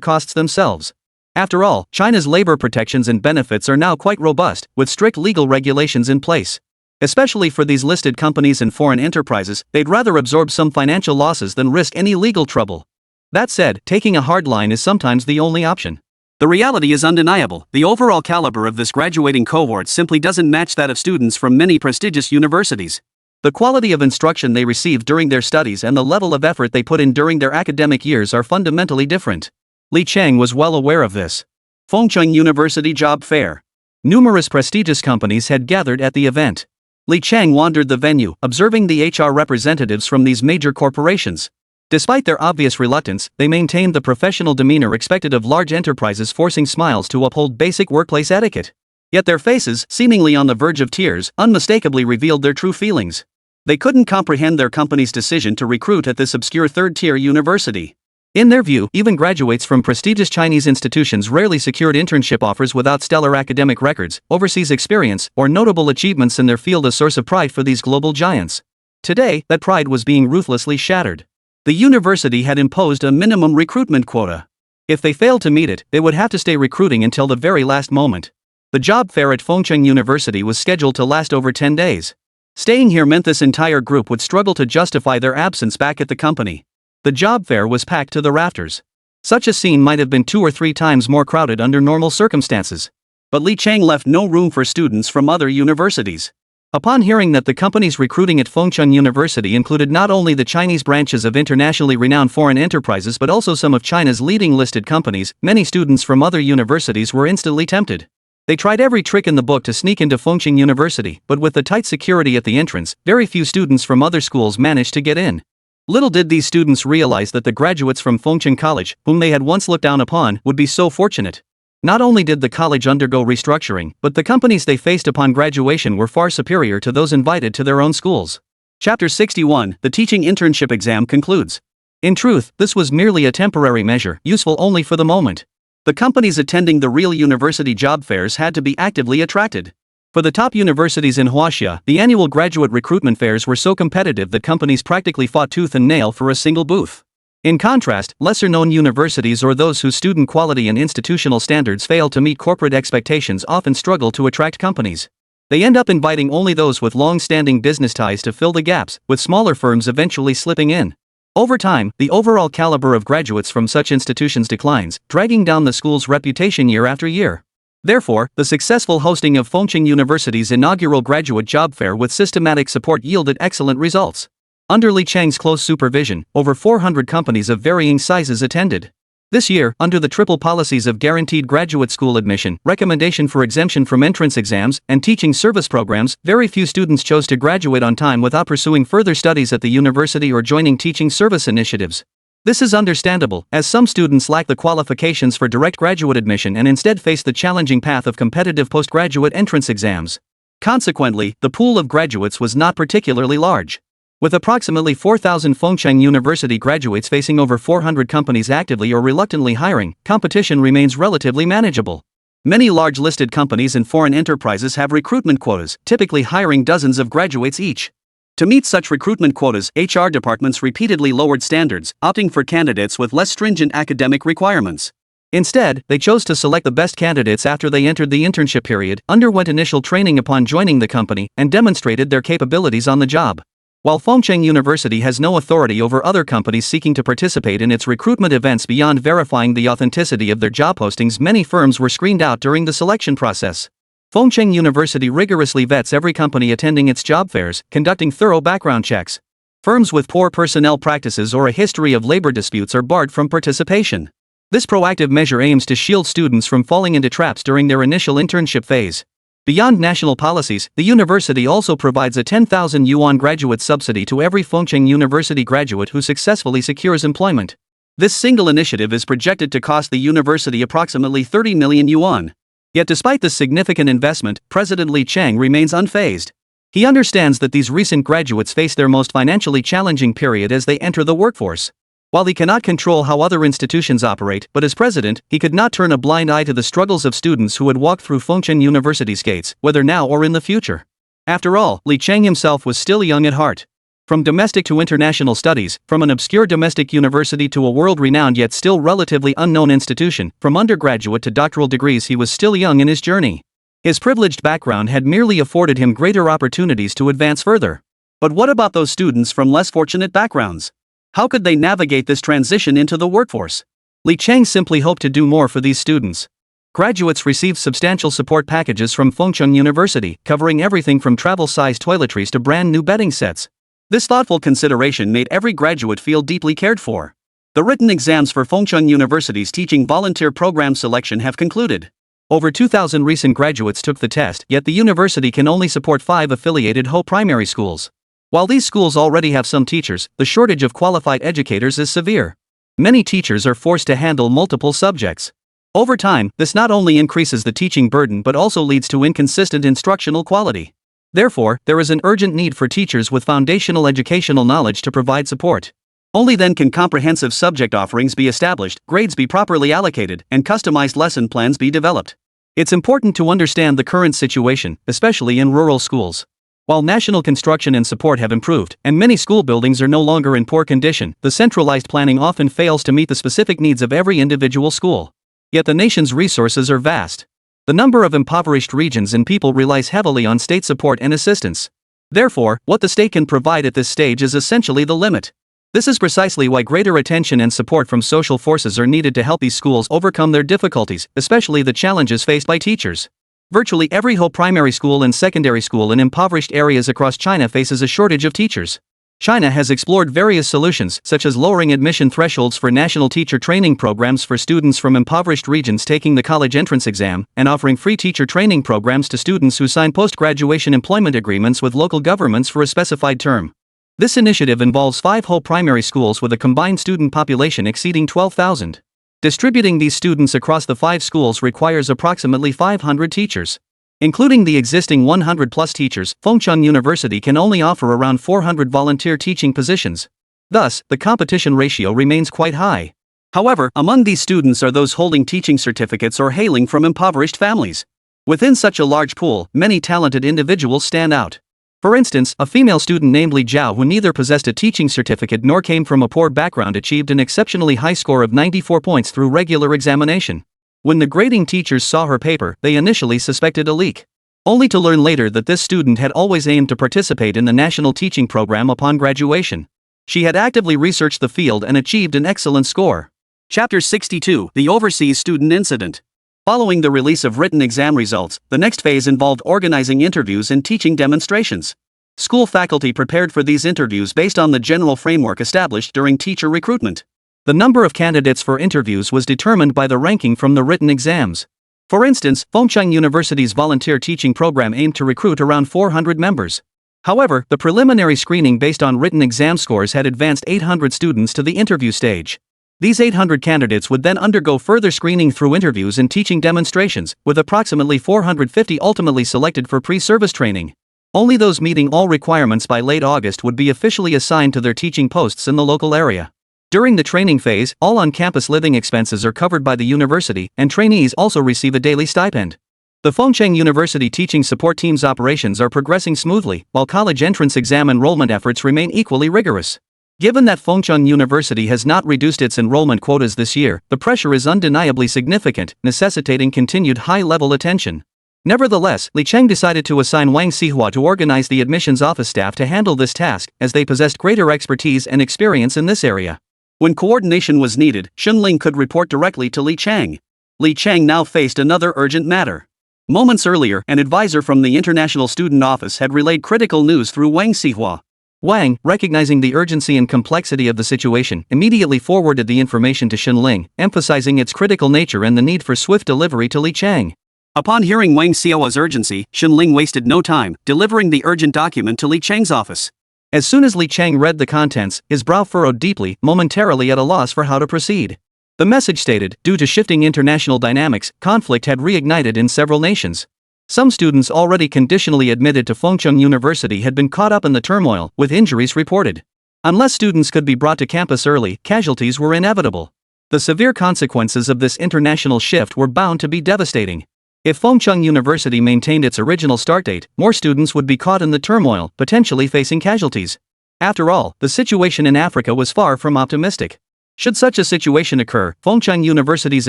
costs themselves. After all, China's labor protections and benefits are now quite robust, with strict legal regulations in place. Especially for these listed companies and foreign enterprises, they'd rather absorb some financial losses than risk any legal trouble. That said, taking a hard line is sometimes the only option. The reality is undeniable. The overall caliber of this graduating cohort simply doesn't match that of students from many prestigious universities. The quality of instruction they receive during their studies and the level of effort they put in during their academic years are fundamentally different. Li Chang was well aware of this. Fengcheng University Job Fair. Numerous prestigious companies had gathered at the event. Li Chang wandered the venue, observing the HR representatives from these major corporations. Despite their obvious reluctance, they maintained the professional demeanor expected of large enterprises, forcing smiles to uphold basic workplace etiquette. Yet their faces, seemingly on the verge of tears, unmistakably revealed their true feelings. They couldn't comprehend their company's decision to recruit at this obscure third-tier university. In their view, even graduates from prestigious Chinese institutions rarely secured internship offers without stellar academic records, overseas experience, or notable achievements in their field, a source of pride for these global giants. Today, that pride was being ruthlessly shattered. The university had imposed a minimum recruitment quota. If they failed to meet it, they would have to stay recruiting until the very last moment. The job fair at Fengcheng University was scheduled to last over 10 days. Staying here meant this entire group would struggle to justify their absence back at the company. The job fair was packed to the rafters. Such a scene might have been 2 or 3 times more crowded under normal circumstances. But Li Chang left no room for students from other universities. Upon hearing that the companies recruiting at Fengcheng University included not only the Chinese branches of internationally renowned foreign enterprises but also some of China's leading listed companies, many students from other universities were instantly tempted. They tried every trick in the book to sneak into Fengcheng University, but with the tight security at the entrance, very few students from other schools managed to get in. Little did these students realize that the graduates from Fengcheng College, whom they had once looked down upon, would be so fortunate. Not only did the college undergo restructuring, but the companies they faced upon graduation were far superior to those invited to their own schools. Chapter 61, The Teaching Internship Exam concludes. In truth, this was merely a temporary measure, useful only for the moment. The companies attending the real university job fairs had to be actively attracted. For the top universities in Huaxia, the annual graduate recruitment fairs were so competitive that companies practically fought tooth and nail for a single booth. In contrast, lesser-known universities or those whose student quality and institutional standards fail to meet corporate expectations often struggle to attract companies. They end up inviting only those with long-standing business ties to fill the gaps, with smaller firms eventually slipping in. Over time, the overall caliber of graduates from such institutions declines, dragging down the school's reputation year after year. Therefore, the successful hosting of Fengcheng University's inaugural graduate job fair with systematic support yielded excellent results. Under Li Cheng's close supervision, over 400 companies of varying sizes attended. This year, under the triple policies of guaranteed graduate school admission, recommendation for exemption from entrance exams, and teaching service programs, very few students chose to graduate on time without pursuing further studies at the university or joining teaching service initiatives. This is understandable, as some students lack the qualifications for direct graduate admission and instead face the challenging path of competitive postgraduate entrance exams. Consequently, the pool of graduates was not particularly large. With approximately 4,000 Fengcheng University graduates facing over 400 companies actively or reluctantly hiring, competition remains relatively manageable. Many large listed companies and foreign enterprises have recruitment quotas, typically hiring dozens of graduates each. To meet such recruitment quotas, HR departments repeatedly lowered standards, opting for candidates with less stringent academic requirements. Instead, they chose to select the best candidates after they entered the internship period, underwent initial training upon joining the company, and demonstrated their capabilities on the job. While Fengcheng University has no authority over other companies seeking to participate in its recruitment events beyond verifying the authenticity of their job postings, many firms were screened out during the selection process. Fengcheng University rigorously vets every company attending its job fairs, conducting thorough background checks. Firms with poor personnel practices or a history of labor disputes are barred from participation. This proactive measure aims to shield students from falling into traps during their initial internship phase. Beyond national policies, the university also provides a 10,000 yuan graduate subsidy to every Fengcheng University graduate who successfully secures employment. This single initiative is projected to cost the university approximately 30 million yuan. Yet despite this significant investment, President Li Cheng remains unfazed. He understands that these recent graduates face their most financially challenging period as they enter the workforce. While he cannot control how other institutions operate, but as president, he could not turn a blind eye to the struggles of students who had walked through Fengcheng University's gates, whether now or in the future. After all, Li Cheng himself was still young at heart. From domestic to international studies, from an obscure domestic university to a world-renowned yet still relatively unknown institution, from undergraduate to doctoral degrees, he was still young in his journey. His privileged background had merely afforded him greater opportunities to advance further. But what about those students from less fortunate backgrounds? How could they navigate this transition into the workforce? Li Cheng simply hoped to do more for these students. Graduates received substantial support packages from Fengcheng University, covering everything from travel-sized toiletries to brand new bedding sets. This thoughtful consideration made every graduate feel deeply cared for. The written exams for Fengcheng University's teaching volunteer program selection have concluded. Over 2,000 recent graduates took the test, yet the university can only support 5 affiliated Ho primary schools. While these schools already have some teachers, the shortage of qualified educators is severe. Many teachers are forced to handle multiple subjects. Over time, this not only increases the teaching burden but also leads to inconsistent instructional quality. Therefore, there is an urgent need for teachers with foundational educational knowledge to provide support. Only then can comprehensive subject offerings be established, grades be properly allocated, and customized lesson plans be developed. It's important to understand the current situation, especially in rural schools. While national construction and support have improved, and many school buildings are no longer in poor condition, the centralized planning often fails to meet the specific needs of every individual school. Yet the nation's resources are vast. The number of impoverished regions and people relies heavily on state support and assistance. Therefore, what the state can provide at this stage is essentially the limit. This is precisely why greater attention and support from social forces are needed to help these schools overcome their difficulties, especially the challenges faced by teachers. Virtually every Ho primary school and secondary school in impoverished areas across China faces a shortage of teachers. China has explored various solutions, such as lowering admission thresholds for national teacher training programs for students from impoverished regions taking the college entrance exam, and offering free teacher training programs to students who sign post-graduation employment agreements with local governments for a specified term. This initiative involves 5 Ho primary schools with a combined student population exceeding 12,000. Distributing these students across the 5 schools requires approximately 500 teachers. Including the existing 100-plus teachers, Fengcheng University can only offer around 400 volunteer teaching positions. Thus, the competition ratio remains quite high. However, among these students are those holding teaching certificates or hailing from impoverished families. Within such a large pool, many talented individuals stand out. For instance, a female student named Li Jiao, who neither possessed a teaching certificate nor came from a poor background, achieved an exceptionally high score of 94 points through regular examination. When the grading teachers saw her paper, they initially suspected a leak, only to learn later that this student had always aimed to participate in the national teaching program upon graduation. She had actively researched the field and achieved an excellent score. Chapter 62: The Overseas Student Incident. Following the release of written exam results, the next phase involved organizing interviews and teaching demonstrations. School faculty prepared for these interviews based on the general framework established during teacher recruitment. The number of candidates for interviews was determined by the ranking from the written exams. For instance, Fengcheng University's volunteer teaching program aimed to recruit around 400 members. However, the preliminary screening based on written exam scores had advanced 800 students to the interview stage. These 800 candidates would then undergo further screening through interviews and teaching demonstrations, with approximately 450 ultimately selected for pre-service training. Only those meeting all requirements by late August would be officially assigned to their teaching posts in the local area. During the training phase, all on-campus living expenses are covered by the university, and trainees also receive a daily stipend. The Fengcheng University teaching support team's operations are progressing smoothly, while college entrance exam enrollment efforts remain equally rigorous. Given that Fengcheng University has not reduced its enrollment quotas this year, the pressure is undeniably significant, necessitating continued high-level attention. Nevertheless, Li Cheng decided to assign Wang Xihua to organize the admissions office staff to handle this task, as they possessed greater expertise and experience in this area. When coordination was needed, Xunling could report directly to Li Cheng. Li Cheng now faced another urgent matter. Moments earlier, an advisor from the International Student Office had relayed critical news through Wang Xihua. Wang, recognizing the urgency and complexity of the situation, immediately forwarded the information to Xunling, emphasizing its critical nature and the need for swift delivery to Li Cheng. Upon hearing Wang Xiao's urgency, Xunling wasted no time, delivering the urgent document to Li Cheng's office. As soon as Li Cheng read the contents, his brow furrowed deeply, momentarily at a loss for how to proceed. The message stated, due to shifting international dynamics, conflict had reignited in several nations. Some students already conditionally admitted to Fengcheng University had been caught up in the turmoil, with injuries reported. Unless students could be brought to campus early, casualties were inevitable. The severe consequences of this international shift were bound to be devastating. If Fengcheng University maintained its original start date, more students would be caught in the turmoil, potentially facing casualties. After all, the situation in Africa was far from optimistic. Should such a situation occur, Fengcheng University's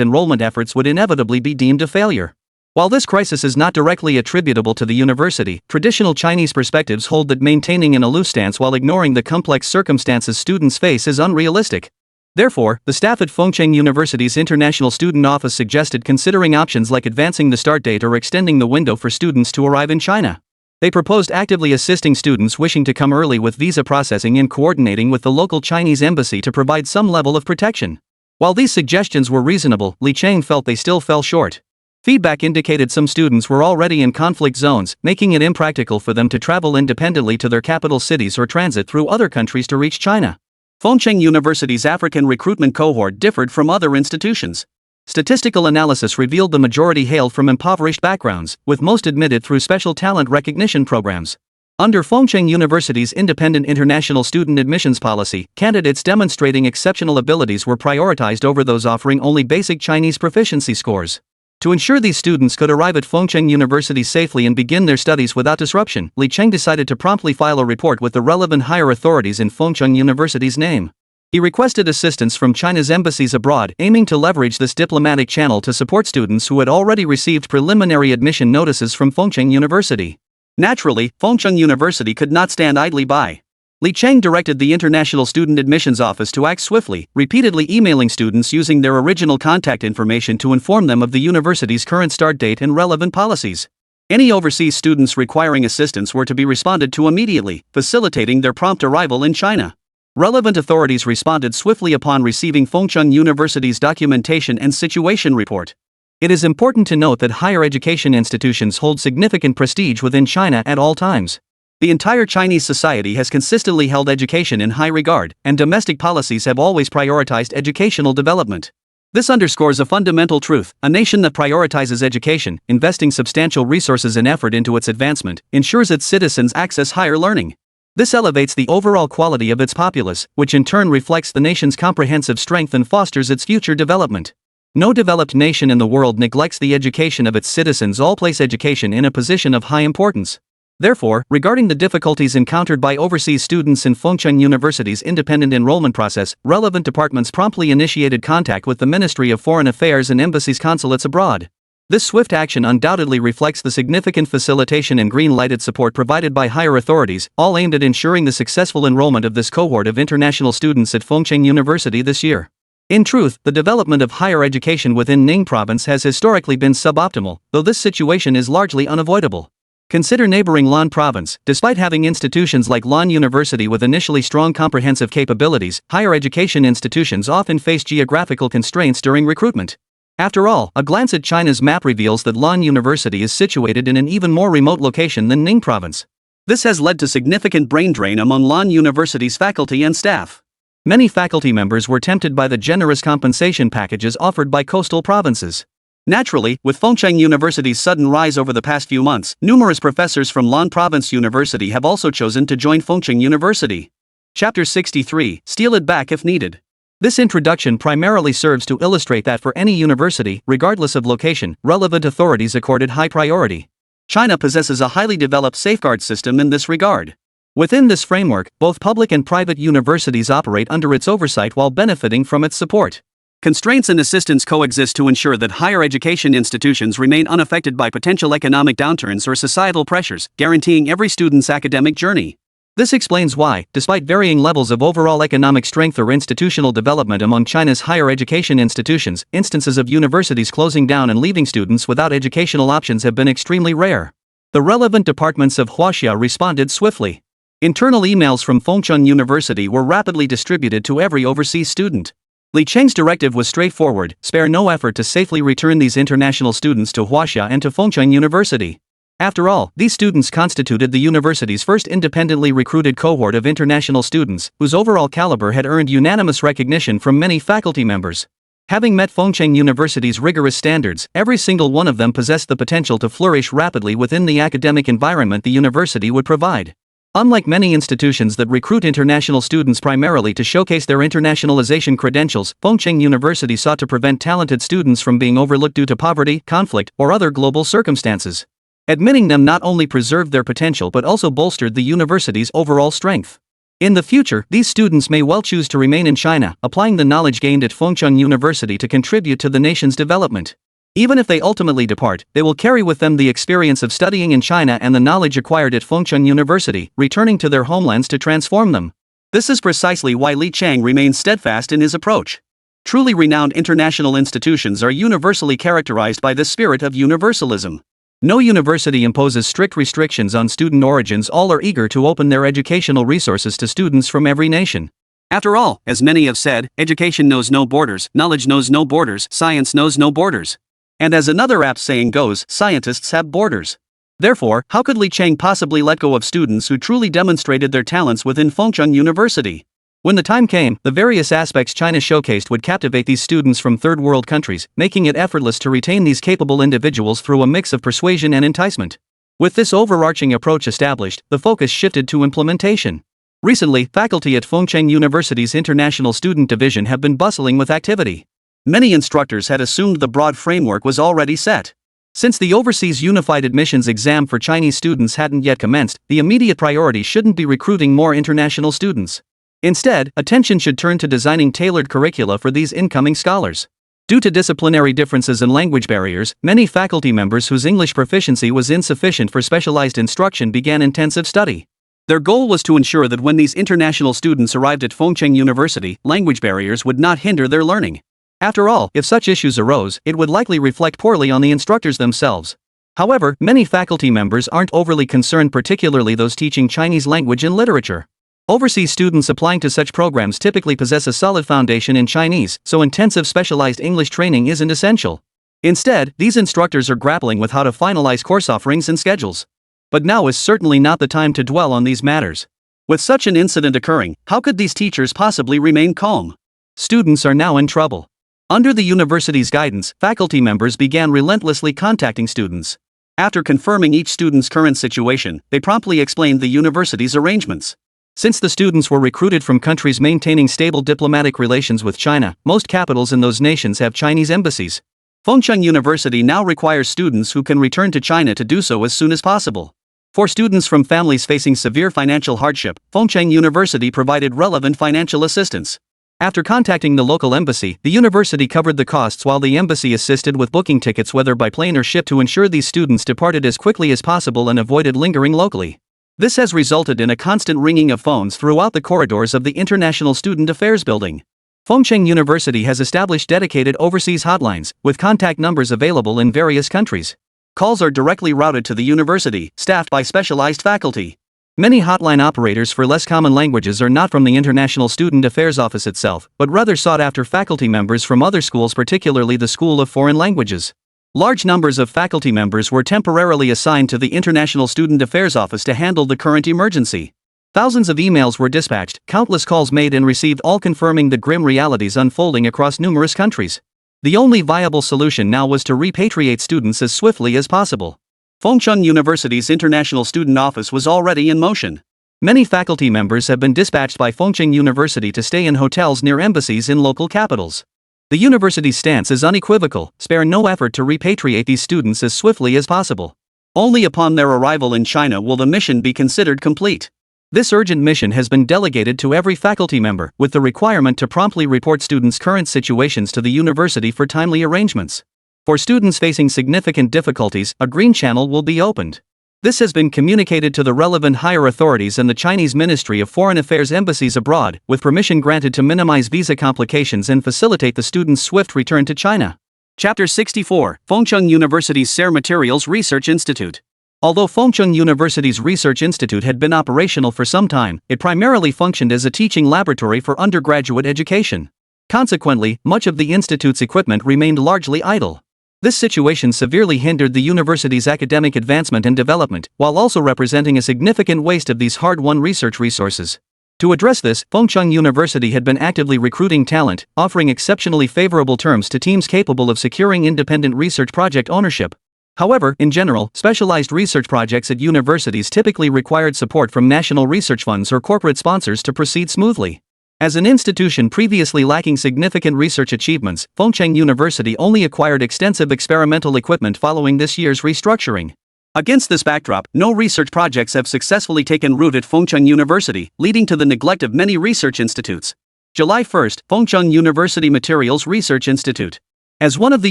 enrollment efforts would inevitably be deemed a failure. While this crisis is not directly attributable to the university, traditional Chinese perspectives hold that maintaining an aloof stance while ignoring the complex circumstances students face is unrealistic. Therefore, the staff at Fengcheng University's International Student Office suggested considering options like advancing the start date or extending the window for students to arrive in China. They proposed actively assisting students wishing to come early with visa processing and coordinating with the local Chinese embassy to provide some level of protection. While these suggestions were reasonable, Li Cheng felt they still fell short. Feedback indicated some students were already in conflict zones, making it impractical for them to travel independently to their capital cities or transit through other countries to reach China. Fengcheng University's African recruitment cohort differed from other institutions. Statistical analysis revealed the majority hailed from impoverished backgrounds, with most admitted through special talent recognition programs. Under Fengcheng University's independent international student admissions policy, candidates demonstrating exceptional abilities were prioritized over those offering only basic Chinese proficiency scores. To ensure these students could arrive at Fengcheng University safely and begin their studies without disruption, Li Cheng decided to promptly file a report with the relevant higher authorities in Fengcheng University's name. He requested assistance from China's embassies abroad, aiming to leverage this diplomatic channel to support students who had already received preliminary admission notices from Fengcheng University. Naturally, Fengcheng University could not stand idly by. Li Cheng directed the International Student Admissions Office to act swiftly, repeatedly emailing students using their original contact information to inform them of the university's current start date and relevant policies. Any overseas students requiring assistance were to be responded to immediately, facilitating their prompt arrival in China. Relevant authorities responded swiftly upon receiving Fengcheng University's documentation and situation report. It is important to note that higher education institutions hold significant prestige within China at all times. The entire Chinese society has consistently held education in high regard, and domestic policies have always prioritized educational development. This underscores a fundamental truth: a nation that prioritizes education, investing substantial resources and effort into its advancement, ensures its citizens access higher learning. This elevates the overall quality of its populace, which in turn reflects the nation's comprehensive strength and fosters its future development. No developed nation in the world neglects the education of its citizens. All place education in a position of high importance. Therefore, regarding the difficulties encountered by overseas students in Fengcheng University's independent enrollment process, relevant departments promptly initiated contact with the Ministry of Foreign Affairs and embassies consulates abroad. This swift action undoubtedly reflects the significant facilitation and green-lighted support provided by higher authorities, all aimed at ensuring the successful enrollment of this cohort of international students at Fengcheng University this year. In truth, the development of higher education within Ning Province has historically been suboptimal, though this situation is largely unavoidable. Consider neighboring Lan Province. Despite having institutions like Lan University with initially strong comprehensive capabilities, higher education institutions often face geographical constraints during recruitment. After all, a glance at China's map reveals that Lan University is situated in an even more remote location than Ning Province. This has led to significant brain drain among Lan University's faculty and staff. Many faculty members were tempted by the generous compensation packages offered by coastal provinces. Naturally, with Fengcheng University's sudden rise over the past few months, numerous professors from Lan Province University have also chosen to join Fengcheng University. Chapter 63: Steal it back if needed. This introduction primarily serves to illustrate that for any university, regardless of location, relevant authorities accorded high priority. China possesses a highly developed safeguard system in this regard. Within this framework, both public and private universities operate under its oversight while benefiting from its support. Constraints and assistance coexist to ensure that higher education institutions remain unaffected by potential economic downturns or societal pressures, guaranteeing every student's academic journey. This explains why, despite varying levels of overall economic strength or institutional development among China's higher education institutions, instances of universities closing down and leaving students without educational options have been extremely rare. The relevant departments of Huaxia responded swiftly. Internal emails from Fengcheng University were rapidly distributed to every overseas student. Li Cheng's directive was straightforward: spare no effort to safely return these international students to Huaxia and to Fengcheng University. After all, these students constituted the university's first independently recruited cohort of international students, whose overall caliber had earned unanimous recognition from many faculty members. Having met Fengcheng University's rigorous standards, every single one of them possessed the potential to flourish rapidly within the academic environment the university would provide. Unlike many institutions that recruit international students primarily to showcase their internationalization credentials, Fengcheng University sought to prevent talented students from being overlooked due to poverty, conflict, or other global circumstances. Admitting them not only preserved their potential but also bolstered the university's overall strength. In the future, these students may well choose to remain in China, applying the knowledge gained at Fengcheng University to contribute to the nation's development. Even if they ultimately depart, they will carry with them the experience of studying in China and the knowledge acquired at Fengcheng University, returning to their homelands to transform them. This is precisely why Li Cheng remains steadfast in his approach. Truly renowned international institutions are universally characterized by the spirit of universalism. No university imposes strict restrictions on student origins. All are eager to open their educational resources to students from every nation. After all, as many have said, education knows no borders, knowledge knows no borders, science knows no borders. And as another apt saying goes, scientists have borders. Therefore, how could Li Cheng possibly let go of students who truly demonstrated their talents within Fengcheng University? When the time came, the various aspects China showcased would captivate these students from third world countries, making it effortless to retain these capable individuals through a mix of persuasion and enticement. With this overarching approach established, the focus shifted to implementation. Recently, faculty at Fengcheng University's International Student Division have been bustling with activity. Many instructors had assumed the broad framework was already set. Since the Overseas Unified Admissions exam for Chinese students hadn't yet commenced, the immediate priority shouldn't be recruiting more international students. Instead, attention should turn to designing tailored curricula for these incoming scholars. Due to disciplinary differences and language barriers, many faculty members whose English proficiency was insufficient for specialized instruction began intensive study. Their goal was to ensure that when these international students arrived at Fengcheng University, language barriers would not hinder their learning. After all, if such issues arose, it would likely reflect poorly on the instructors themselves. However, many faculty members aren't overly concerned, particularly those teaching Chinese language and literature. Overseas students applying to such programs typically possess a solid foundation in Chinese, so intensive specialized English training isn't essential. Instead, these instructors are grappling with how to finalize course offerings and schedules. But now is certainly not the time to dwell on these matters. With such an incident occurring, how could these teachers possibly remain calm? Students are now in trouble. Under the university's guidance, faculty members began relentlessly contacting students. After confirming each student's current situation, they promptly explained the university's arrangements. Since the students were recruited from countries maintaining stable diplomatic relations with China, most capitals in those nations have Chinese embassies. Fengcheng University now requires students who can return to China to do so as soon as possible. For students from families facing severe financial hardship, Fengcheng University provided relevant financial assistance. After contacting the local embassy, the university covered the costs while the embassy assisted with booking tickets whether by plane or ship to ensure these students departed as quickly as possible and avoided lingering locally. This has resulted in a constant ringing of phones throughout the corridors of the International Student Affairs Building. Fengcheng University has established dedicated overseas hotlines, with contact numbers available in various countries. Calls are directly routed to the university, staffed by specialized faculty. Many hotline operators for less common languages are not from the International Student Affairs Office itself, but rather sought after faculty members from other schools, particularly the School of Foreign Languages. Large numbers of faculty members were temporarily assigned to the International Student Affairs Office to handle the current emergency. Thousands of emails were dispatched, countless calls made and received, all confirming the grim realities unfolding across numerous countries. The only viable solution now was to repatriate students as swiftly as possible. Fengcheng University's International Student Office was already in motion. Many faculty members have been dispatched by Fengcheng University to stay in hotels near embassies in local capitals. The university's stance is unequivocal: spare no effort to repatriate these students as swiftly as possible. Only upon their arrival in China will the mission be considered complete. This urgent mission has been delegated to every faculty member, with the requirement to promptly report students' current situations to the university for timely arrangements. For students facing significant difficulties, a green channel will be opened. This has been communicated to the relevant higher authorities and the Chinese Ministry of Foreign Affairs embassies abroad, with permission granted to minimize visa complications and facilitate the students' swift return to China. Chapter 64, Fengcheng University's SER Materials Research Institute. Although Fengcheng University's Research Institute had been operational for some time, it primarily functioned as a teaching laboratory for undergraduate education. Consequently, much of the institute's equipment remained largely idle. This situation severely hindered the university's academic advancement and development, while also representing a significant waste of these hard-won research resources. To address this, Fengcheng University had been actively recruiting talent, offering exceptionally favorable terms to teams capable of securing independent research project ownership. However, in general, specialized research projects at universities typically required support from national research funds or corporate sponsors to proceed smoothly. As an institution previously lacking significant research achievements, Fengcheng University only acquired extensive experimental equipment following this year's restructuring. Against this backdrop, no research projects have successfully taken root at Fengcheng University, leading to the neglect of many research institutes. July 1, Fengcheng University Materials Research Institute. As one of the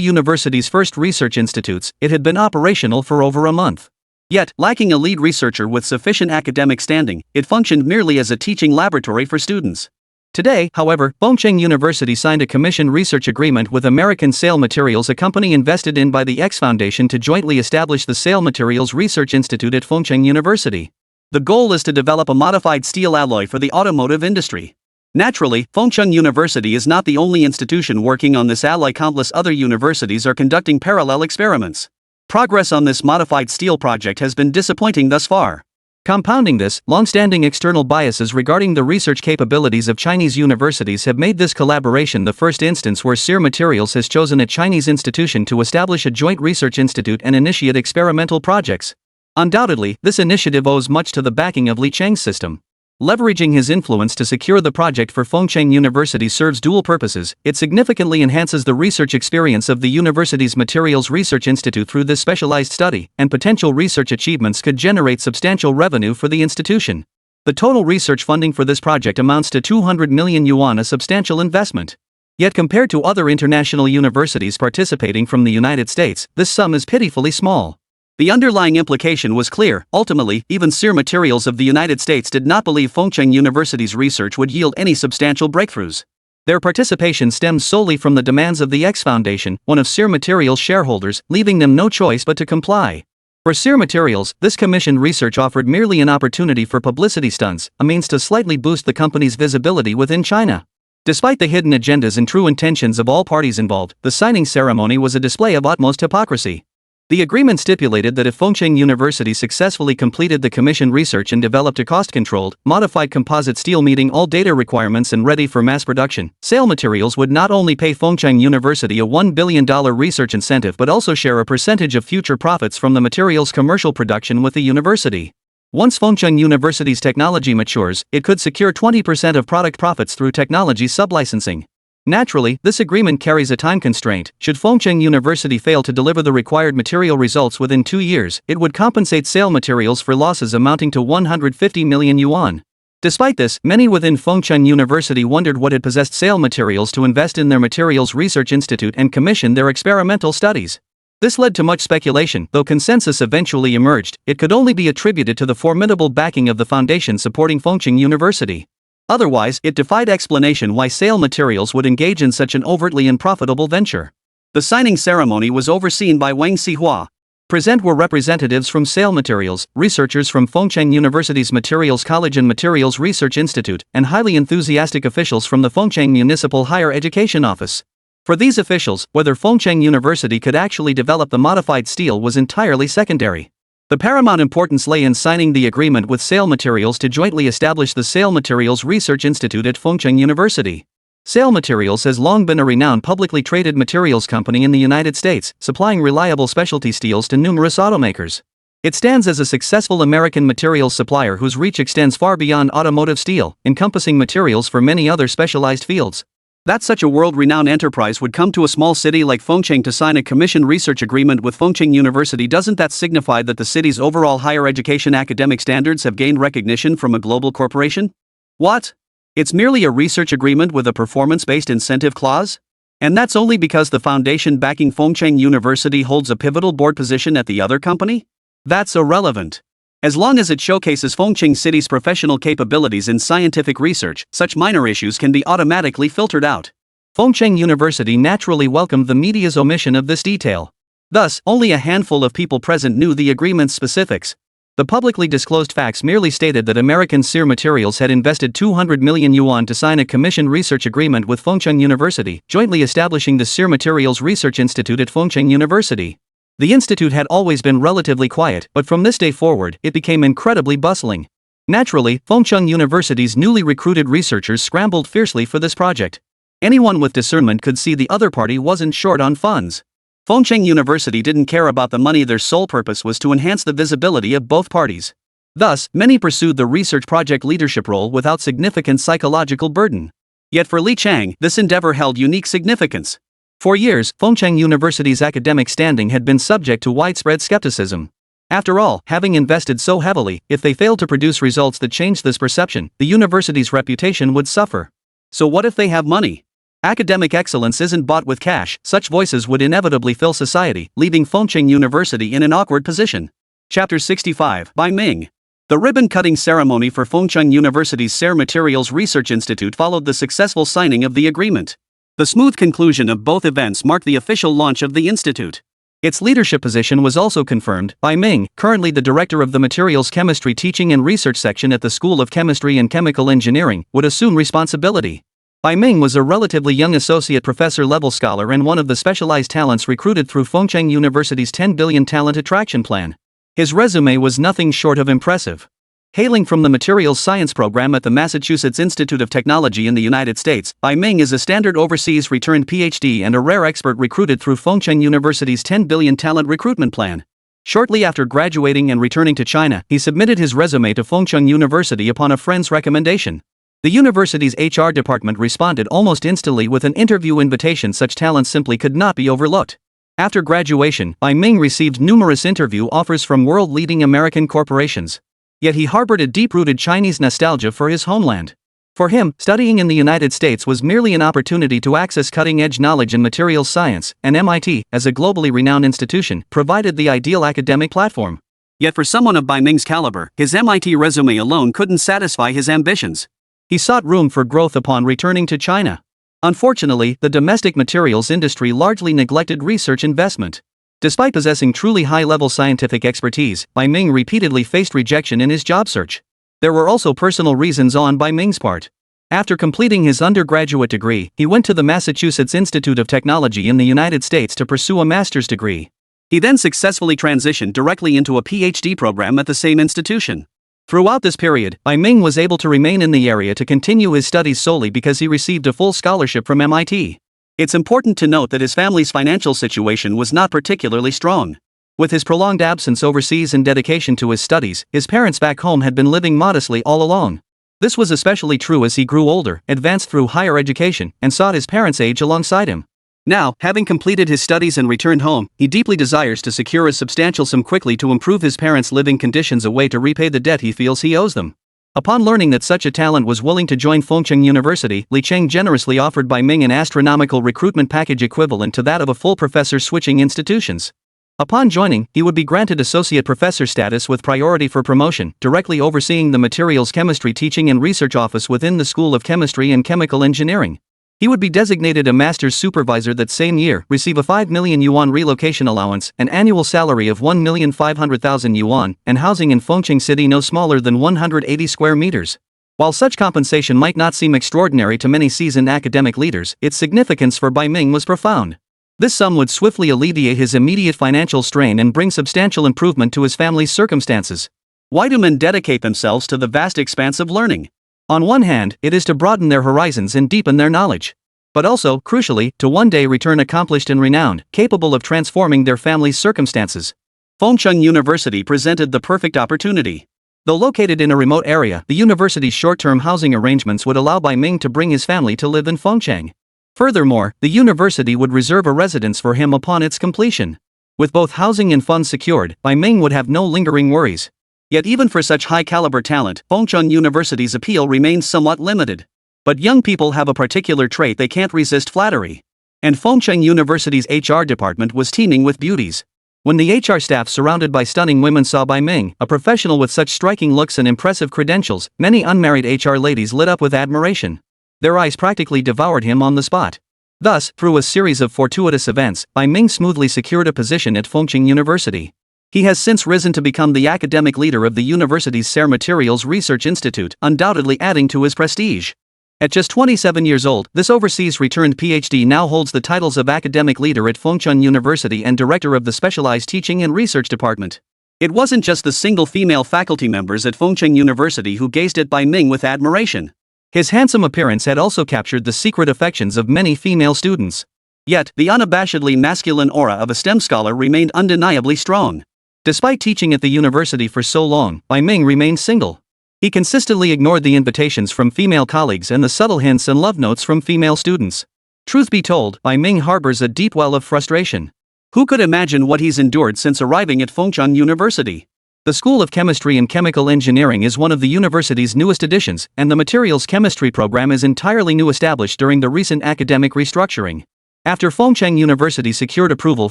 university's first research institutes, it had been operational for over a month. Yet, lacking a lead researcher with sufficient academic standing, it functioned merely as a teaching laboratory for students. Today, however, Fengcheng University signed a commission research agreement with American Sale Materials, a company invested in by the X Foundation, to jointly establish the Sale Materials Research Institute at Fengcheng University. The goal is to develop a modified steel alloy for the automotive industry. Naturally, Fengcheng University is not the only institution working on this alloy. Countless other universities are conducting parallel experiments. Progress on this modified steel project has been disappointing thus far. Compounding this, long-standing external biases regarding the research capabilities of Chinese universities have made this collaboration the first instance where SER Materials has chosen a Chinese institution to establish a joint research institute and initiate experimental projects. Undoubtedly, this initiative owes much to the backing of Li Cheng's system. Leveraging his influence to secure the project for Fengcheng University serves dual purposes. It significantly enhances the research experience of the university's Materials Research Institute through this specialized study, and potential research achievements could generate substantial revenue for the institution. The total research funding for this project amounts to 200 million yuan, a substantial investment. Yet compared to other international universities participating from the United States, this sum is pitifully small. The underlying implication was clear. Ultimately, even SER Materials of the United States did not believe Fengcheng University's research would yield any substantial breakthroughs. Their participation stems solely from the demands of the X Foundation, one of SER Materials' shareholders, leaving them no choice but to comply. For SER Materials, this commissioned research offered merely an opportunity for publicity stunts, a means to slightly boost the company's visibility within China. Despite the hidden agendas and true intentions of all parties involved, the signing ceremony was a display of utmost hypocrisy. The agreement stipulated that if Fengcheng University successfully completed the commission research and developed a cost-controlled, modified composite steel meeting all data requirements and ready for mass production, Sale Materials would not only pay Fengcheng University a $1 billion research incentive but also share a percentage of future profits from the material's commercial production with the university. Once Fengcheng University's technology matures, it could secure 20% of product profits through technology sublicensing. Naturally, this agreement carries a time constraint. Should Fengcheng University fail to deliver the required material results within 2 years, it would compensate Sale Materials for losses amounting to 150 million yuan. Despite this, many within Fengcheng University wondered what had possessed Sale Materials to invest in their Materials Research Institute and commission their experimental studies. This led to much speculation. Though consensus eventually emerged, it could only be attributed to the formidable backing of the foundation supporting Fengcheng University. Otherwise, it defied explanation why Sale Materials would engage in such an overtly unprofitable venture. The signing ceremony was overseen by Wang Xihua. Present were representatives from Sale Materials, researchers from Fengcheng University's Materials College and Materials Research Institute, and highly enthusiastic officials from the Fengcheng Municipal Higher Education Office. For these officials, whether Fengcheng University could actually develop the modified steel was entirely secondary. The paramount importance lay in signing the agreement with Sale Materials to jointly establish the Sale Materials Research Institute at Fengcheng University. Sale Materials has long been a renowned publicly traded materials company in the United States, supplying reliable specialty steels to numerous automakers. It stands as a successful American materials supplier whose reach extends far beyond automotive steel, encompassing materials for many other specialized fields. That such a world-renowned enterprise would come to a small city like Fengcheng to sign a commission research agreement with Fengcheng University, doesn't that signify that the city's overall higher education academic standards have gained recognition from a global corporation? What? It's merely a research agreement with a performance-based incentive clause? And that's only because the foundation backing Fengcheng University holds a pivotal board position at the other company? That's irrelevant. As long as it showcases Fengcheng City's professional capabilities in scientific research, such minor issues can be automatically filtered out. Fengcheng University naturally welcomed the media's omission of this detail. Thus, only a handful of people present knew the agreement's specifics. The publicly disclosed facts merely stated that American Sear Materials had invested 200 million yuan to sign a commissioned research agreement with Fengcheng University, jointly establishing the Sear Materials Research Institute at Fengcheng University. The institute had always been relatively quiet, but from this day forward, it became incredibly bustling. Naturally, Fengcheng University's newly recruited researchers scrambled fiercely for this project. Anyone with discernment could see the other party wasn't short on funds. Fengcheng University didn't care about the money, their sole purpose was to enhance the visibility of both parties. Thus, many pursued the research project leadership role without significant psychological burden. Yet for Li Chang, this endeavor held unique significance. For years, Fengcheng University's academic standing had been subject to widespread skepticism. After all, having invested so heavily, if they failed to produce results that changed this perception, the university's reputation would suffer. So what if they have money? Academic excellence isn't bought with cash. Such voices would inevitably fill society, leaving Fengcheng University in an awkward position. Chapter 65 by Ming. The ribbon-cutting ceremony for Fengcheng University's Sear Materials Research Institute followed the successful signing of the agreement. The smooth conclusion of both events marked the official launch of the institute. Its leadership position was also confirmed by Ming, currently the director of the Materials Chemistry Teaching and Research Section at the School of Chemistry and Chemical Engineering, would assume responsibility. Bai Ming was a relatively young associate professor-level scholar and one of the specialized talents recruited through Fengcheng University's 10 billion talent attraction plan. His resume was nothing short of impressive. Hailing from the Materials Science program at the Massachusetts Institute of Technology in the United States, Bai Ming is a standard overseas returned Ph.D. and a rare expert recruited through Fengcheng University's 10 billion Talent Recruitment Plan. Shortly after graduating and returning to China, he submitted his resume to Fengcheng University upon a friend's recommendation. The university's HR department responded almost instantly with an interview invitation. Such talent simply could not be overlooked. After graduation, Bai Ming received numerous interview offers from world-leading American corporations. Yet he harbored a deep-rooted Chinese nostalgia for his homeland. For him, studying in the United States was merely an opportunity to access cutting-edge knowledge in materials science, and MIT, as a globally renowned institution, provided the ideal academic platform. Yet for someone of Bai Ming's caliber, his MIT resume alone couldn't satisfy his ambitions. He sought room for growth upon returning to China. Unfortunately, the domestic materials industry largely neglected research investment. Despite possessing truly high-level scientific expertise, Bai Ming repeatedly faced rejection in his job search. There were also personal reasons on Bai Ming's part. After completing his undergraduate degree, he went to the Massachusetts Institute of Technology in the United States to pursue a master's degree. He then successfully transitioned directly into a Ph.D. program at the same institution. Throughout this period, Bai Ming was able to remain in the area to continue his studies solely because he received a full scholarship from MIT. It's important to note that his family's financial situation was not particularly strong. With his prolonged absence overseas and dedication to his studies, his parents back home had been living modestly all along. This was especially true as he grew older, advanced through higher education, and sought his parents' age alongside him. Now, having completed his studies and returned home, he deeply desires to secure a substantial sum quickly to improve his parents' living conditions, a way to repay the debt he feels he owes them. Upon learning that such a talent was willing to join Fengcheng University, Li Cheng generously offered Bai Ming an astronomical recruitment package equivalent to that of a full professor switching institutions. Upon joining, he would be granted associate professor status with priority for promotion, directly overseeing the materials chemistry teaching and research office within the School of Chemistry and Chemical Engineering. He would be designated a master's supervisor that same year, receive a 5 million yuan relocation allowance, an annual salary of 1,500,000 yuan, and housing in Fengcheng City no smaller than 180 square meters. While such compensation might not seem extraordinary to many seasoned academic leaders, its significance for Bai Ming was profound. This sum would swiftly alleviate his immediate financial strain and bring substantial improvement to his family's circumstances. Why do men dedicate themselves to the vast expanse of learning? On one hand, it is to broaden their horizons and deepen their knowledge. But also, crucially, to one day return accomplished and renowned, capable of transforming their family's circumstances. Fengcheng University presented the perfect opportunity. Though located in a remote area, the university's short-term housing arrangements would allow Bai Ming to bring his family to live in Fengcheng. Furthermore, the university would reserve a residence for him upon its completion. With both housing and funds secured, Bai Ming would have no lingering worries. Yet even for such high-caliber talent, Fengcheng University's appeal remains somewhat limited. But young people have a particular trait: they can't resist flattery. And Fengcheng University's HR department was teeming with beauties. When the HR staff surrounded by stunning women saw Bai Ming, a professional with such striking looks and impressive credentials, many unmarried HR ladies lit up with admiration. Their eyes practically devoured him on the spot. Thus, through a series of fortuitous events, Bai Ming smoothly secured a position at Fengcheng University. He has since risen to become the academic leader of the university's SER Materials Research Institute, undoubtedly adding to his prestige. At just 27 years old, this overseas returned Ph.D. now holds the titles of academic leader at Fengcheng University and director of the specialized teaching and research department. It wasn't just the single female faculty members at Fengcheng University who gazed at Bai Ming with admiration. His handsome appearance had also captured the secret affections of many female students. Yet, the unabashedly masculine aura of a STEM scholar remained undeniably strong. Despite teaching at the university for so long, Bai Ming remained single. He consistently ignored the invitations from female colleagues and the subtle hints and love notes from female students. Truth be told, Bai Ming harbors a deep well of frustration. Who could imagine what he's endured since arriving at Fengcheng University? The School of Chemistry and Chemical Engineering is one of the university's newest additions, and the materials chemistry program is entirely new, established during the recent academic restructuring. After Fengcheng University secured approval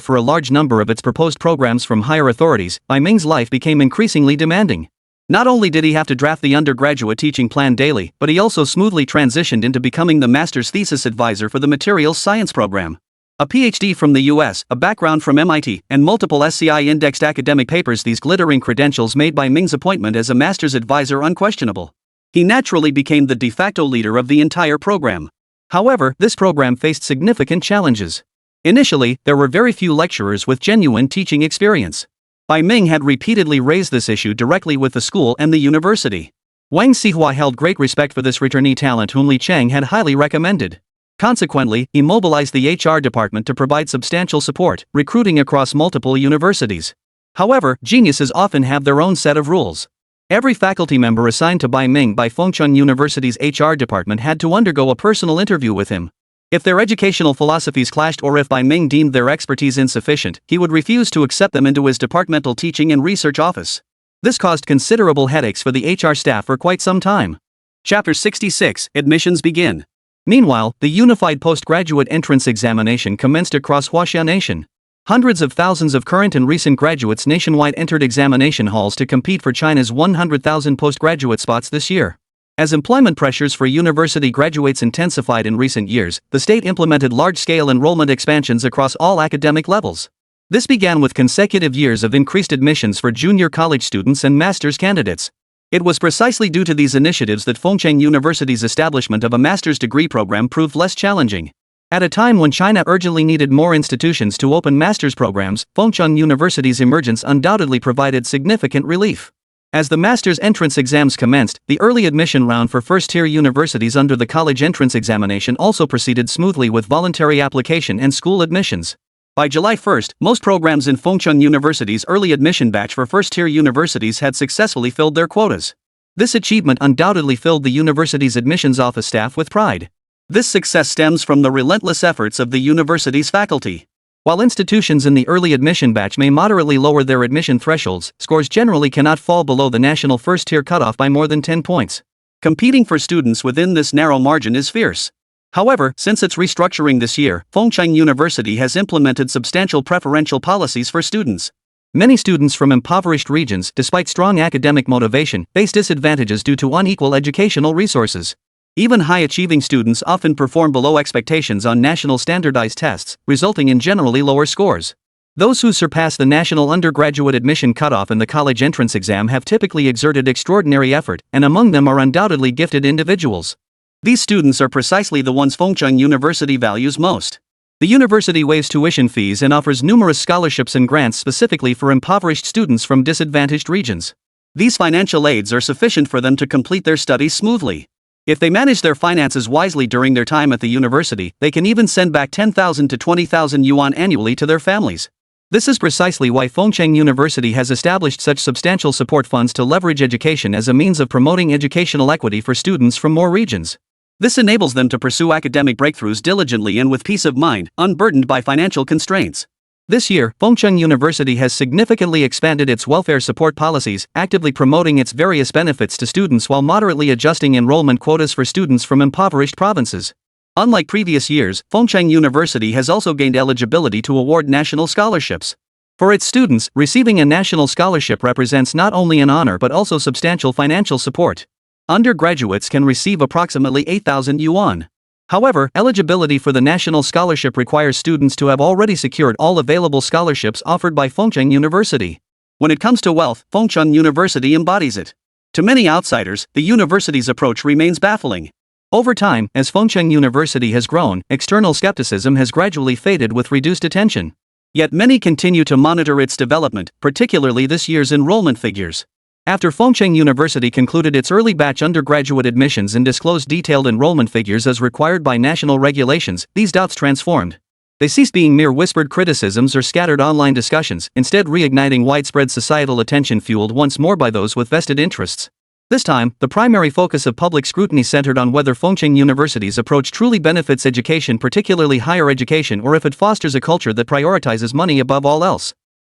for a large number of its proposed programs from higher authorities, Bai Ming's life became increasingly demanding. Not only did he have to draft the undergraduate teaching plan daily, but he also smoothly transitioned into becoming the master's thesis advisor for the materials science program. A Ph.D. from the US, a background from MIT, and multiple SCI-indexed academic papers, these glittering credentials made Bai Ming's appointment as a master's advisor unquestionable. He naturally became the de facto leader of the entire program. However, this program faced significant challenges. Initially, there were very few lecturers with genuine teaching experience. Bai Ming had repeatedly raised this issue directly with the school and the university. Wang Xihua held great respect for this returnee talent whom Li Cheng had highly recommended. Consequently, he mobilized the HR department to provide substantial support, recruiting across multiple universities. However, geniuses often have their own set of rules. Every faculty member assigned to Bai Ming by Fengcheng University's HR department had to undergo a personal interview with him. If their educational philosophies clashed or if Bai Ming deemed their expertise insufficient, he would refuse to accept them into his departmental teaching and research office. This caused considerable headaches for the HR staff for quite some time. Chapter 66, Admissions begin. Meanwhile, the unified postgraduate entrance examination commenced across Huaxia Nation. Hundreds of thousands of current and recent graduates nationwide entered examination halls to compete for China's 100,000 postgraduate spots this year. As employment pressures for university graduates intensified in recent years, the state implemented large-scale enrollment expansions across all academic levels. This began with consecutive years of increased admissions for junior college students and master's candidates. It was precisely due to these initiatives that Fengcheng University's establishment of a master's degree program proved less challenging. At a time when China urgently needed more institutions to open master's programs, Fengcheng University's emergence undoubtedly provided significant relief. As the master's entrance exams commenced, the early admission round for first-tier universities under the college entrance examination also proceeded smoothly with voluntary application and school admissions. By July 1st, most programs in Fengcheng University's early admission batch for first-tier universities had successfully filled their quotas. This achievement undoubtedly filled the university's admissions office staff with pride. This success stems from the relentless efforts of the university's faculty. While institutions in the early admission batch may moderately lower their admission thresholds, scores generally cannot fall below the national first-tier cutoff by more than 10 points. Competing for students within this narrow margin is fierce. However, since its restructuring this year, Fengcheng University has implemented substantial preferential policies for students. Many students from impoverished regions, despite strong academic motivation, face disadvantages due to unequal educational resources. Even high-achieving students often perform below expectations on national standardized tests, resulting in generally lower scores. Those who surpass the national undergraduate admission cutoff in the college entrance exam have typically exerted extraordinary effort, and among them are undoubtedly gifted individuals. These students are precisely the ones Fengcheng University values most. The university waives tuition fees and offers numerous scholarships and grants specifically for impoverished students from disadvantaged regions. These financial aids are sufficient for them to complete their studies smoothly. If they manage their finances wisely during their time at the university, they can even send back 10,000 to 20,000 yuan annually to their families. This is precisely why Fengcheng University has established such substantial support funds to leverage education as a means of promoting educational equity for students from more regions. This enables them to pursue academic breakthroughs diligently and with peace of mind, unburdened by financial constraints. This year, Fengcheng University has significantly expanded its welfare support policies, actively promoting its various benefits to students while moderately adjusting enrollment quotas for students from impoverished provinces. Unlike previous years, Fengcheng University has also gained eligibility to award national scholarships. For its students, receiving a national scholarship represents not only an honor but also substantial financial support. Undergraduates can receive approximately 8,000 yuan. However, eligibility for the national scholarship requires students to have already secured all available scholarships offered by Fengcheng University. When it comes to wealth, Fengcheng University embodies it. To many outsiders, the university's approach remains baffling. Over time, as Fengcheng University has grown, external skepticism has gradually faded with reduced attention. Yet many continue to monitor its development, particularly this year's enrollment figures. After Fengcheng University concluded its early batch undergraduate admissions and disclosed detailed enrollment figures as required by national regulations, these doubts transformed. They ceased being mere whispered criticisms or scattered online discussions, instead reigniting widespread societal attention fueled once more by those with vested interests. This time, the primary focus of public scrutiny centered on whether Fengcheng University's approach truly benefits education, particularly higher education, or if it fosters a culture that prioritizes money above all else.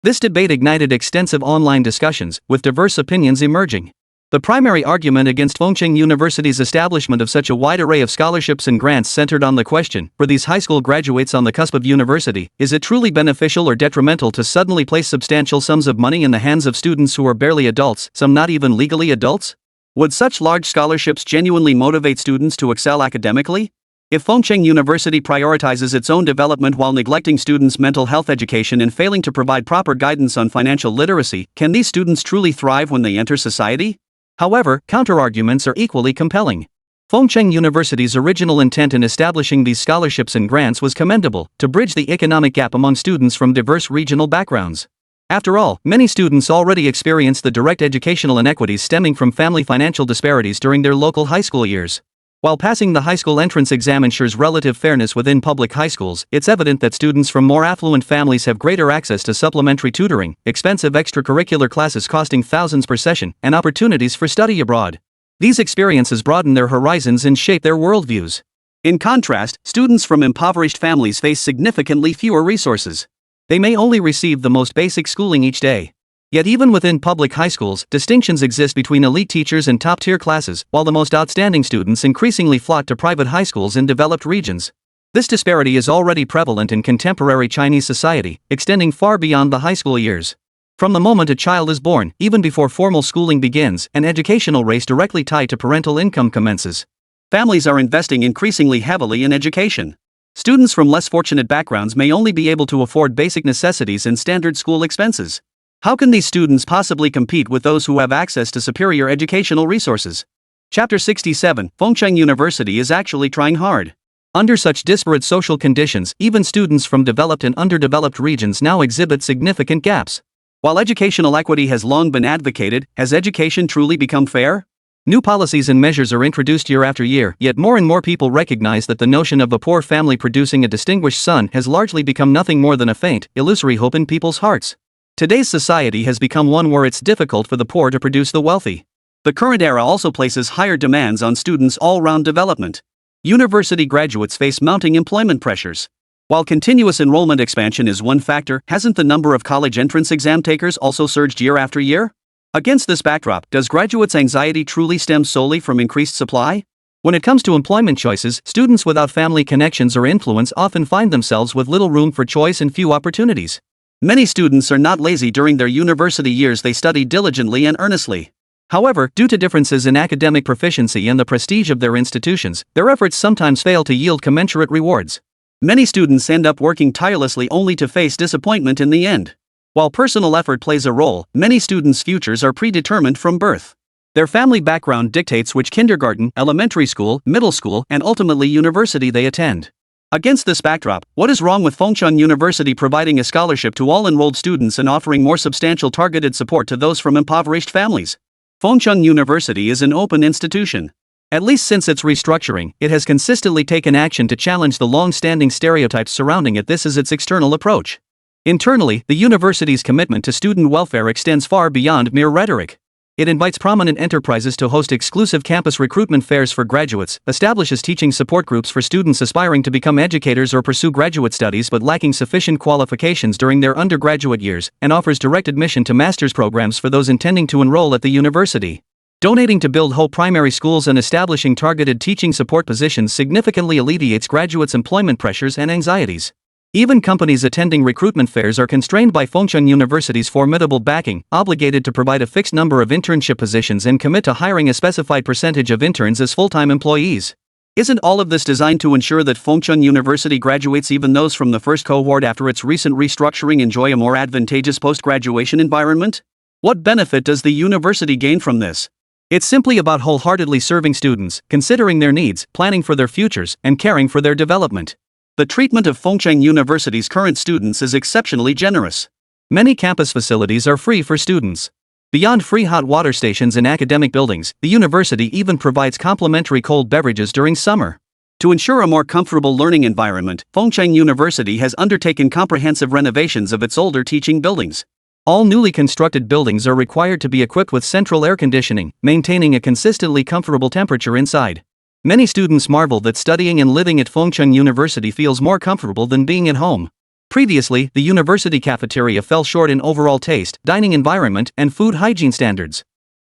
This debate ignited extensive online discussions, with diverse opinions emerging. The primary argument against Fengcheng University's establishment of such a wide array of scholarships and grants centered on the question, for these high school graduates on the cusp of university, is it truly beneficial or detrimental to suddenly place substantial sums of money in the hands of students who are barely adults, some not even legally adults? Would such large scholarships genuinely motivate students to excel academically? If Fengcheng University prioritizes its own development while neglecting students' mental health education and failing to provide proper guidance on financial literacy, can these students truly thrive when they enter society? However, counterarguments are equally compelling. Fengcheng University's original intent in establishing these scholarships and grants was commendable, to bridge the economic gap among students from diverse regional backgrounds. After all, many students already experience the direct educational inequities stemming from family financial disparities during their local high school years. While passing the high school entrance exam ensures relative fairness within public high schools, it's evident that students from more affluent families have greater access to supplementary tutoring, expensive extracurricular classes costing thousands per session, and opportunities for study abroad. These experiences broaden their horizons and shape their worldviews. In contrast, students from impoverished families face significantly fewer resources. They may only receive the most basic schooling each day. Yet even within public high schools, distinctions exist between elite teachers and top-tier classes, while the most outstanding students increasingly flock to private high schools in developed regions. This disparity is already prevalent in contemporary Chinese society, extending far beyond the high school years. From the moment a child is born, even before formal schooling begins, an educational race directly tied to parental income commences. Families are investing increasingly heavily in education. Students from less fortunate backgrounds may only be able to afford basic necessities and standard school expenses. How can these students possibly compete with those who have access to superior educational resources? Chapter 67, Fengcheng University is actually trying hard. Under such disparate social conditions, even students from developed and underdeveloped regions now exhibit significant gaps. While educational equity has long been advocated, has education truly become fair? New policies and measures are introduced year after year, yet more and more people recognize that the notion of a poor family producing a distinguished son has largely become nothing more than a faint, illusory hope in people's hearts. Today's society has become one where it's difficult for the poor to produce the wealthy. The current era also places higher demands on students' all-round development. University graduates face mounting employment pressures. While continuous enrollment expansion is one factor, hasn't the number of college entrance exam takers also surged year after year? Against this backdrop, does graduates' anxiety truly stem solely from increased supply? When it comes to employment choices, students without family connections or influence often find themselves with little room for choice and few opportunities. Many students are not lazy during their university years, they study diligently and earnestly. However, due to differences in academic proficiency and the prestige of their institutions, their efforts sometimes fail to yield commensurate rewards. Many students end up working tirelessly only to face disappointment in the end. While personal effort plays a role, many students' futures are predetermined from birth. Their family background dictates which kindergarten, elementary school, middle school, and ultimately university they attend. Against this backdrop, what is wrong with Fengshan University providing a scholarship to all enrolled students and offering more substantial targeted support to those from impoverished families? Fengshan University is an open institution. At least since its restructuring, it has consistently taken action to challenge the long-standing stereotypes surrounding it. This is its external approach. Internally, the university's commitment to student welfare extends far beyond mere rhetoric. It invites prominent enterprises to host exclusive campus recruitment fairs for graduates, establishes teaching support groups for students aspiring to become educators or pursue graduate studies but lacking sufficient qualifications during their undergraduate years, and offers direct admission to master's programs for those intending to enroll at the university. Donating to build whole primary schools and establishing targeted teaching support positions significantly alleviates graduates' employment pressures and anxieties. Even companies attending recruitment fairs are constrained by Fengshan University's formidable backing, obligated to provide a fixed number of internship positions and commit to hiring a specified percentage of interns as full-time employees. Isn't all of this designed to ensure that Fengshan University graduates, even those from the first cohort after its recent restructuring, enjoy a more advantageous post-graduation environment? What benefit does the university gain from this? It's simply about wholeheartedly serving students, considering their needs, planning for their futures, and caring for their development. The treatment of Fengshan University's current students is exceptionally generous. Many campus facilities are free for students. Beyond free hot water stations in academic buildings, the university even provides complimentary cold beverages during summer. To ensure a more comfortable learning environment, Fengshan University has undertaken comprehensive renovations of its older teaching buildings. All newly constructed buildings are required to be equipped with central air conditioning, maintaining a consistently comfortable temperature inside. Many students marvel that studying and living at Fengshan University feels more comfortable than being at home. Previously, the university cafeteria fell short in overall taste, dining environment, and food hygiene standards.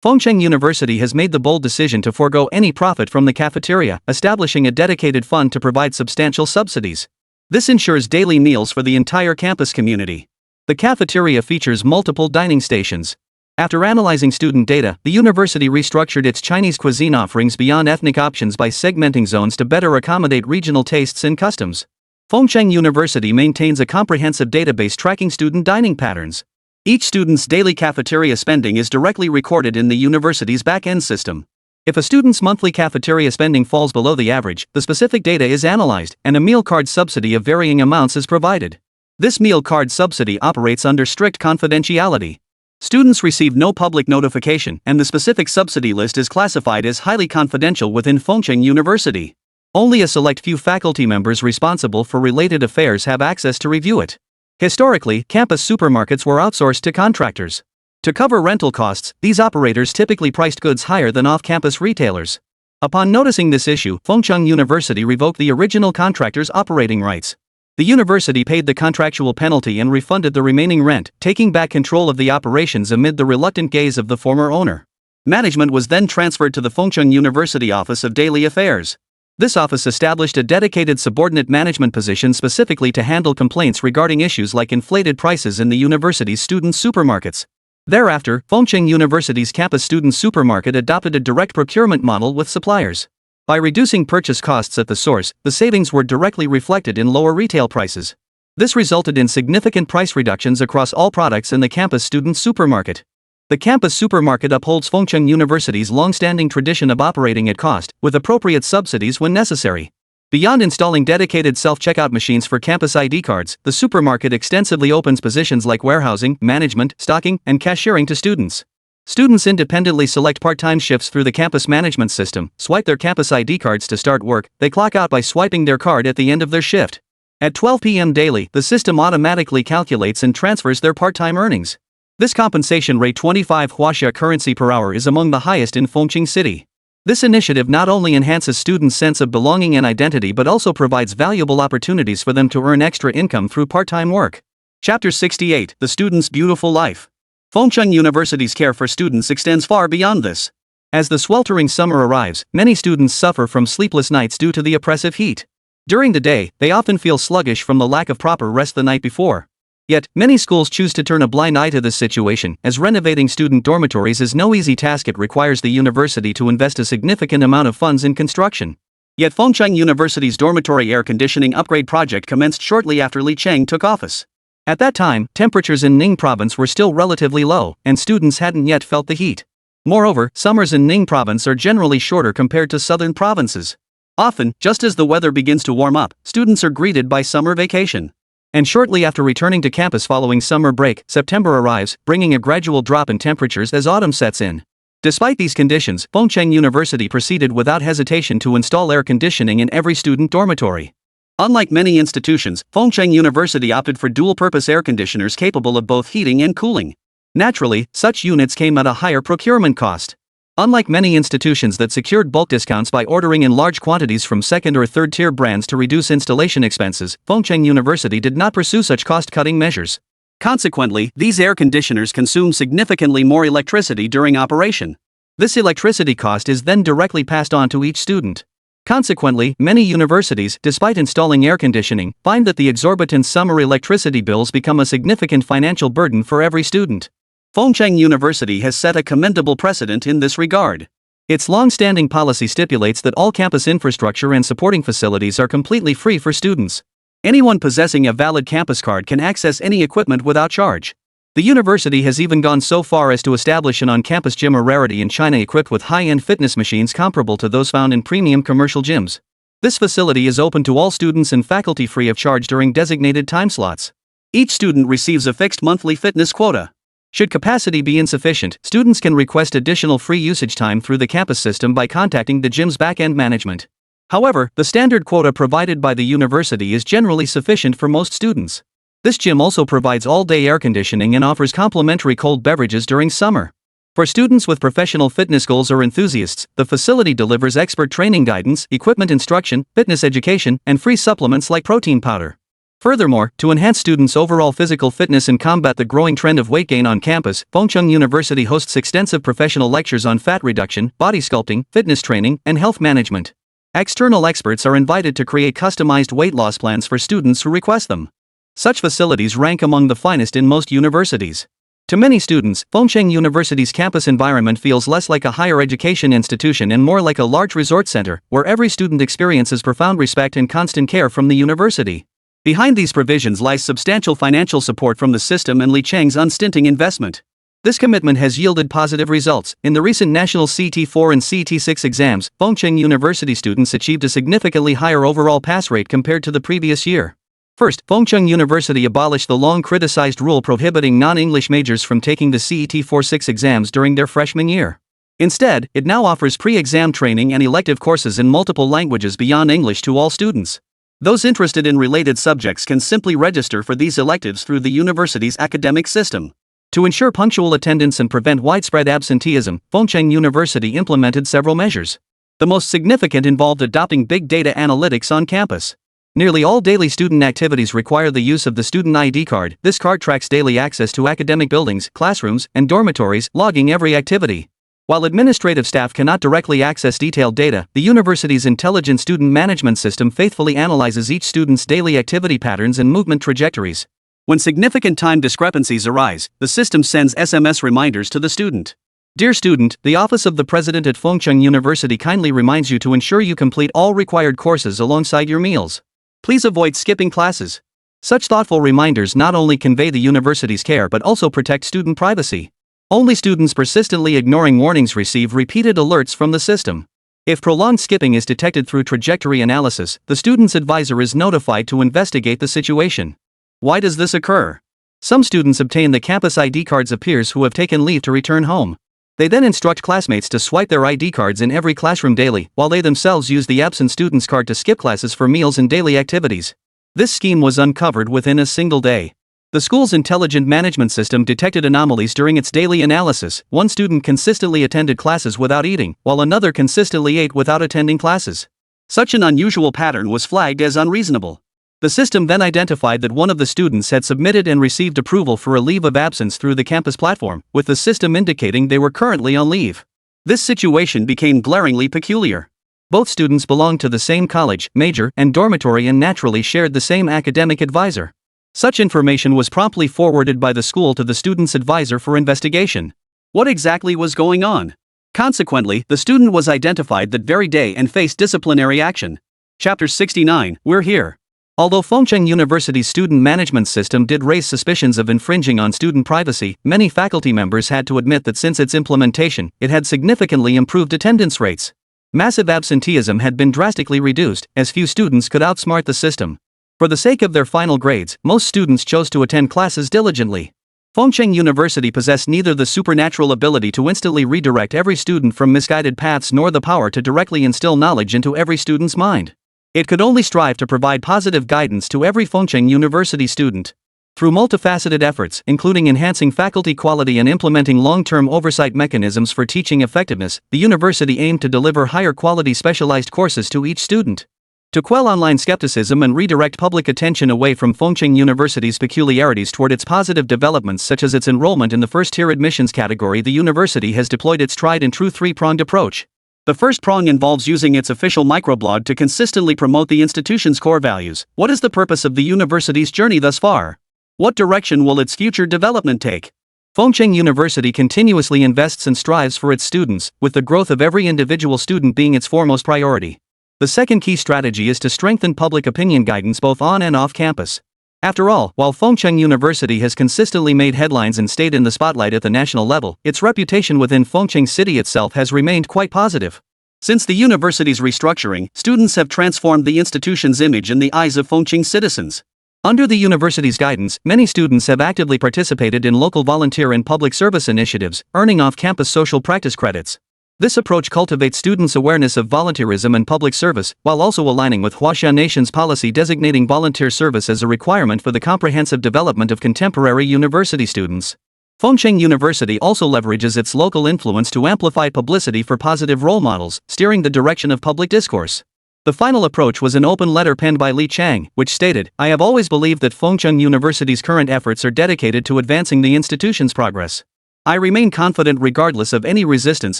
Fengshan University has made the bold decision to forego any profit from the cafeteria, establishing a dedicated fund to provide substantial subsidies. This ensures daily meals for the entire campus community. The cafeteria features multiple dining stations. After analyzing student data, the university restructured its Chinese cuisine offerings beyond ethnic options by segmenting zones to better accommodate regional tastes and customs. Fengshan University maintains a comprehensive database tracking student dining patterns. Each student's daily cafeteria spending is directly recorded in the university's back-end system. If a student's monthly cafeteria spending falls below the average, the specific data is analyzed, and a meal card subsidy of varying amounts is provided. This meal card subsidy operates under strict confidentiality. Students receive no public notification, and the specific subsidy list is classified as highly confidential within Fengshan University. Only a select few faculty members responsible for related affairs have access to review it. Historically, campus supermarkets were outsourced to contractors. To cover rental costs, these operators typically priced goods higher than off-campus retailers. Upon noticing this issue, Fengshan University revoked the original contractor's operating rights. The university paid the contractual penalty and refunded the remaining rent, taking back control of the operations amid the reluctant gaze of the former owner. Management was then transferred to the Fengshan University Office of Daily Affairs. This office established a dedicated subordinate management position specifically to handle complaints regarding issues like inflated prices in the university's student supermarkets. Thereafter, Fengshan University's campus student supermarket adopted a direct procurement model with suppliers. By reducing purchase costs at the source, the savings were directly reflected in lower retail prices. This resulted in significant price reductions across all products in the campus student supermarket. The campus supermarket upholds Fengshan University's long-standing tradition of operating at cost, with appropriate subsidies when necessary. Beyond installing dedicated self-checkout machines for campus ID cards, the supermarket extensively opens positions like warehousing, management, stocking, and cashiering to students. Students independently select part-time shifts through the campus management system, swipe their campus ID cards to start work, they clock out by swiping their card at the end of their shift. At 12 p.m. daily, the system automatically calculates and transfers their part-time earnings. This compensation rate 25 huaxia currency per hour is among the highest in Fengqing City. This initiative not only enhances students' sense of belonging and identity but also provides valuable opportunities for them to earn extra income through part-time work. Chapter 68, The Student's Beautiful Life. Fengcheng University's care for students extends far beyond this. As the sweltering summer arrives, many students suffer from sleepless nights due to the oppressive heat. During the day, they often feel sluggish from the lack of proper rest the night before. Yet, many schools choose to turn a blind eye to this situation, as renovating student dormitories is no easy task. It requires the university to invest a significant amount of funds in construction. Yet Fengcheng University's dormitory air conditioning upgrade project commenced shortly after Li Cheng took office. At that time, temperatures in Ning province were still relatively low, and students hadn't yet felt the heat. Moreover, summers in Ning province are generally shorter compared to southern provinces. Often, just as the weather begins to warm up, students are greeted by summer vacation. And shortly after returning to campus following summer break, September arrives, bringing a gradual drop in temperatures as autumn sets in. Despite these conditions, Fengcheng University proceeded without hesitation to install air conditioning in every student dormitory. Unlike many institutions, Fengcheng University opted for dual-purpose air conditioners capable of both heating and cooling. Naturally, such units came at a higher procurement cost. Unlike many institutions that secured bulk discounts by ordering in large quantities from second- or third-tier brands to reduce installation expenses, Fengcheng University did not pursue such cost-cutting measures. Consequently, these air conditioners consume significantly more electricity during operation. This electricity cost is then directly passed on to each student. Consequently, many universities, despite installing air conditioning, find that the exorbitant summer electricity bills become a significant financial burden for every student. Fengcheng University has set a commendable precedent in this regard. Its long-standing policy stipulates that all campus infrastructure and supporting facilities are completely free for students. Anyone possessing a valid campus card can access any equipment without charge. The university has even gone so far as to establish an on-campus gym, a rarity in China, equipped with high-end fitness machines comparable to those found in premium commercial gyms. This facility is open to all students and faculty free of charge during designated time slots. Each student receives a fixed monthly fitness quota. Should capacity be insufficient, students can request additional free usage time through the campus system by contacting the gym's back-end management. However, the standard quota provided by the university is generally sufficient for most students. This gym also provides all-day air conditioning and offers complimentary cold beverages during summer. For students with professional fitness goals or enthusiasts, the facility delivers expert training guidance, equipment instruction, fitness education, and free supplements like protein powder. Furthermore, to enhance students' overall physical fitness and combat the growing trend of weight gain on campus, Fengcheng University hosts extensive professional lectures on fat reduction, body sculpting, fitness training, and health management. External experts are invited to create customized weight loss plans for students who request them. Such facilities rank among the finest in most universities. To many students, Fengcheng University's campus environment feels less like a higher education institution and more like a large resort center, where every student experiences profound respect and constant care from the university. Behind these provisions lies substantial financial support from the system and Li Cheng's unstinting investment. This commitment has yielded positive results. In the recent national CT4 and CT6 exams, Fengcheng University students achieved a significantly higher overall pass rate compared to the previous year. First, Fengcheng University abolished the long-criticized rule prohibiting non-English majors from taking the CET-4-6 exams during their freshman year. Instead, it now offers pre-exam training and elective courses in multiple languages beyond English to all students. Those interested in related subjects can simply register for these electives through the university's academic system. To ensure punctual attendance and prevent widespread absenteeism, Fengcheng University implemented several measures. The most significant involved adopting big data analytics on campus. Nearly all daily student activities require the use of the student ID card. This card tracks daily access to academic buildings, classrooms, and dormitories, logging every activity. While administrative staff cannot directly access detailed data, the university's intelligent student management system faithfully analyzes each student's daily activity patterns and movement trajectories. When significant time discrepancies arise, the system sends SMS reminders to the student. Dear student, the Office of the President at Fengcheng University kindly reminds you to ensure you complete all required courses alongside your meals. Please avoid skipping classes. Such thoughtful reminders not only convey the university's care but also protect student privacy. Only students persistently ignoring warnings receive repeated alerts from the system. If prolonged skipping is detected through trajectory analysis, the student's advisor is notified to investigate the situation. Why does this occur? Some students obtain the campus ID cards of peers who have taken leave to return home. They then instruct classmates to swipe their ID cards in every classroom daily, while they themselves use the absent student's card to skip classes for meals and daily activities. This scheme was uncovered within a single day. The school's intelligent management system detected anomalies during its daily analysis. One student consistently attended classes without eating, while another consistently ate without attending classes. Such an unusual pattern was flagged as unreasonable. The system then identified that one of the students had submitted and received approval for a leave of absence through the campus platform, with the system indicating they were currently on leave. This situation became glaringly peculiar. Both students belonged to the same college, major, and dormitory and naturally shared the same academic advisor. Such information was promptly forwarded by the school to the student's advisor for investigation. What exactly was going on? Consequently, the student was identified that very day and faced disciplinary action. Chapter 69, We're Here. Although Fengcheng University's student management system did raise suspicions of infringing on student privacy, many faculty members had to admit that since its implementation, it had significantly improved attendance rates. Massive absenteeism had been drastically reduced, as few students could outsmart the system. For the sake of their final grades, most students chose to attend classes diligently. Fengcheng University possessed neither the supernatural ability to instantly redirect every student from misguided paths nor the power to directly instill knowledge into every student's mind. It could only strive to provide positive guidance to every Fengcheng University student. Through multifaceted efforts, including enhancing faculty quality and implementing long-term oversight mechanisms for teaching effectiveness, the university aimed to deliver higher quality specialized courses to each student. To quell online skepticism and redirect public attention away from Fengcheng University's peculiarities toward its positive developments such as its enrollment in the first-tier admissions category, the university has deployed its tried-and-true three-pronged approach. The first prong involves using its official microblog to consistently promote the institution's core values. What is the purpose of the university's journey thus far? What direction will its future development take? Fengcheng University continuously invests and strives for its students, with the growth of every individual student being its foremost priority. The second key strategy is to strengthen public opinion guidance both on and off campus. After all, while Fengcheng University has consistently made headlines and stayed in the spotlight at the national level, its reputation within Fengcheng City itself has remained quite positive. Since the university's restructuring, students have transformed the institution's image in the eyes of Fengcheng citizens. Under the university's guidance, many students have actively participated in local volunteer and public service initiatives, earning off-campus social practice credits. This approach cultivates students' awareness of volunteerism and public service, while also aligning with Huaxia Nation's policy designating volunteer service as a requirement for the comprehensive development of contemporary university students. Fengcheng University also leverages its local influence to amplify publicity for positive role models, steering the direction of public discourse. The final approach was an open letter penned by Li Chang, which stated, "I have always believed that Fengcheng University's current efforts are dedicated to advancing the institution's progress. I remain confident regardless of any resistance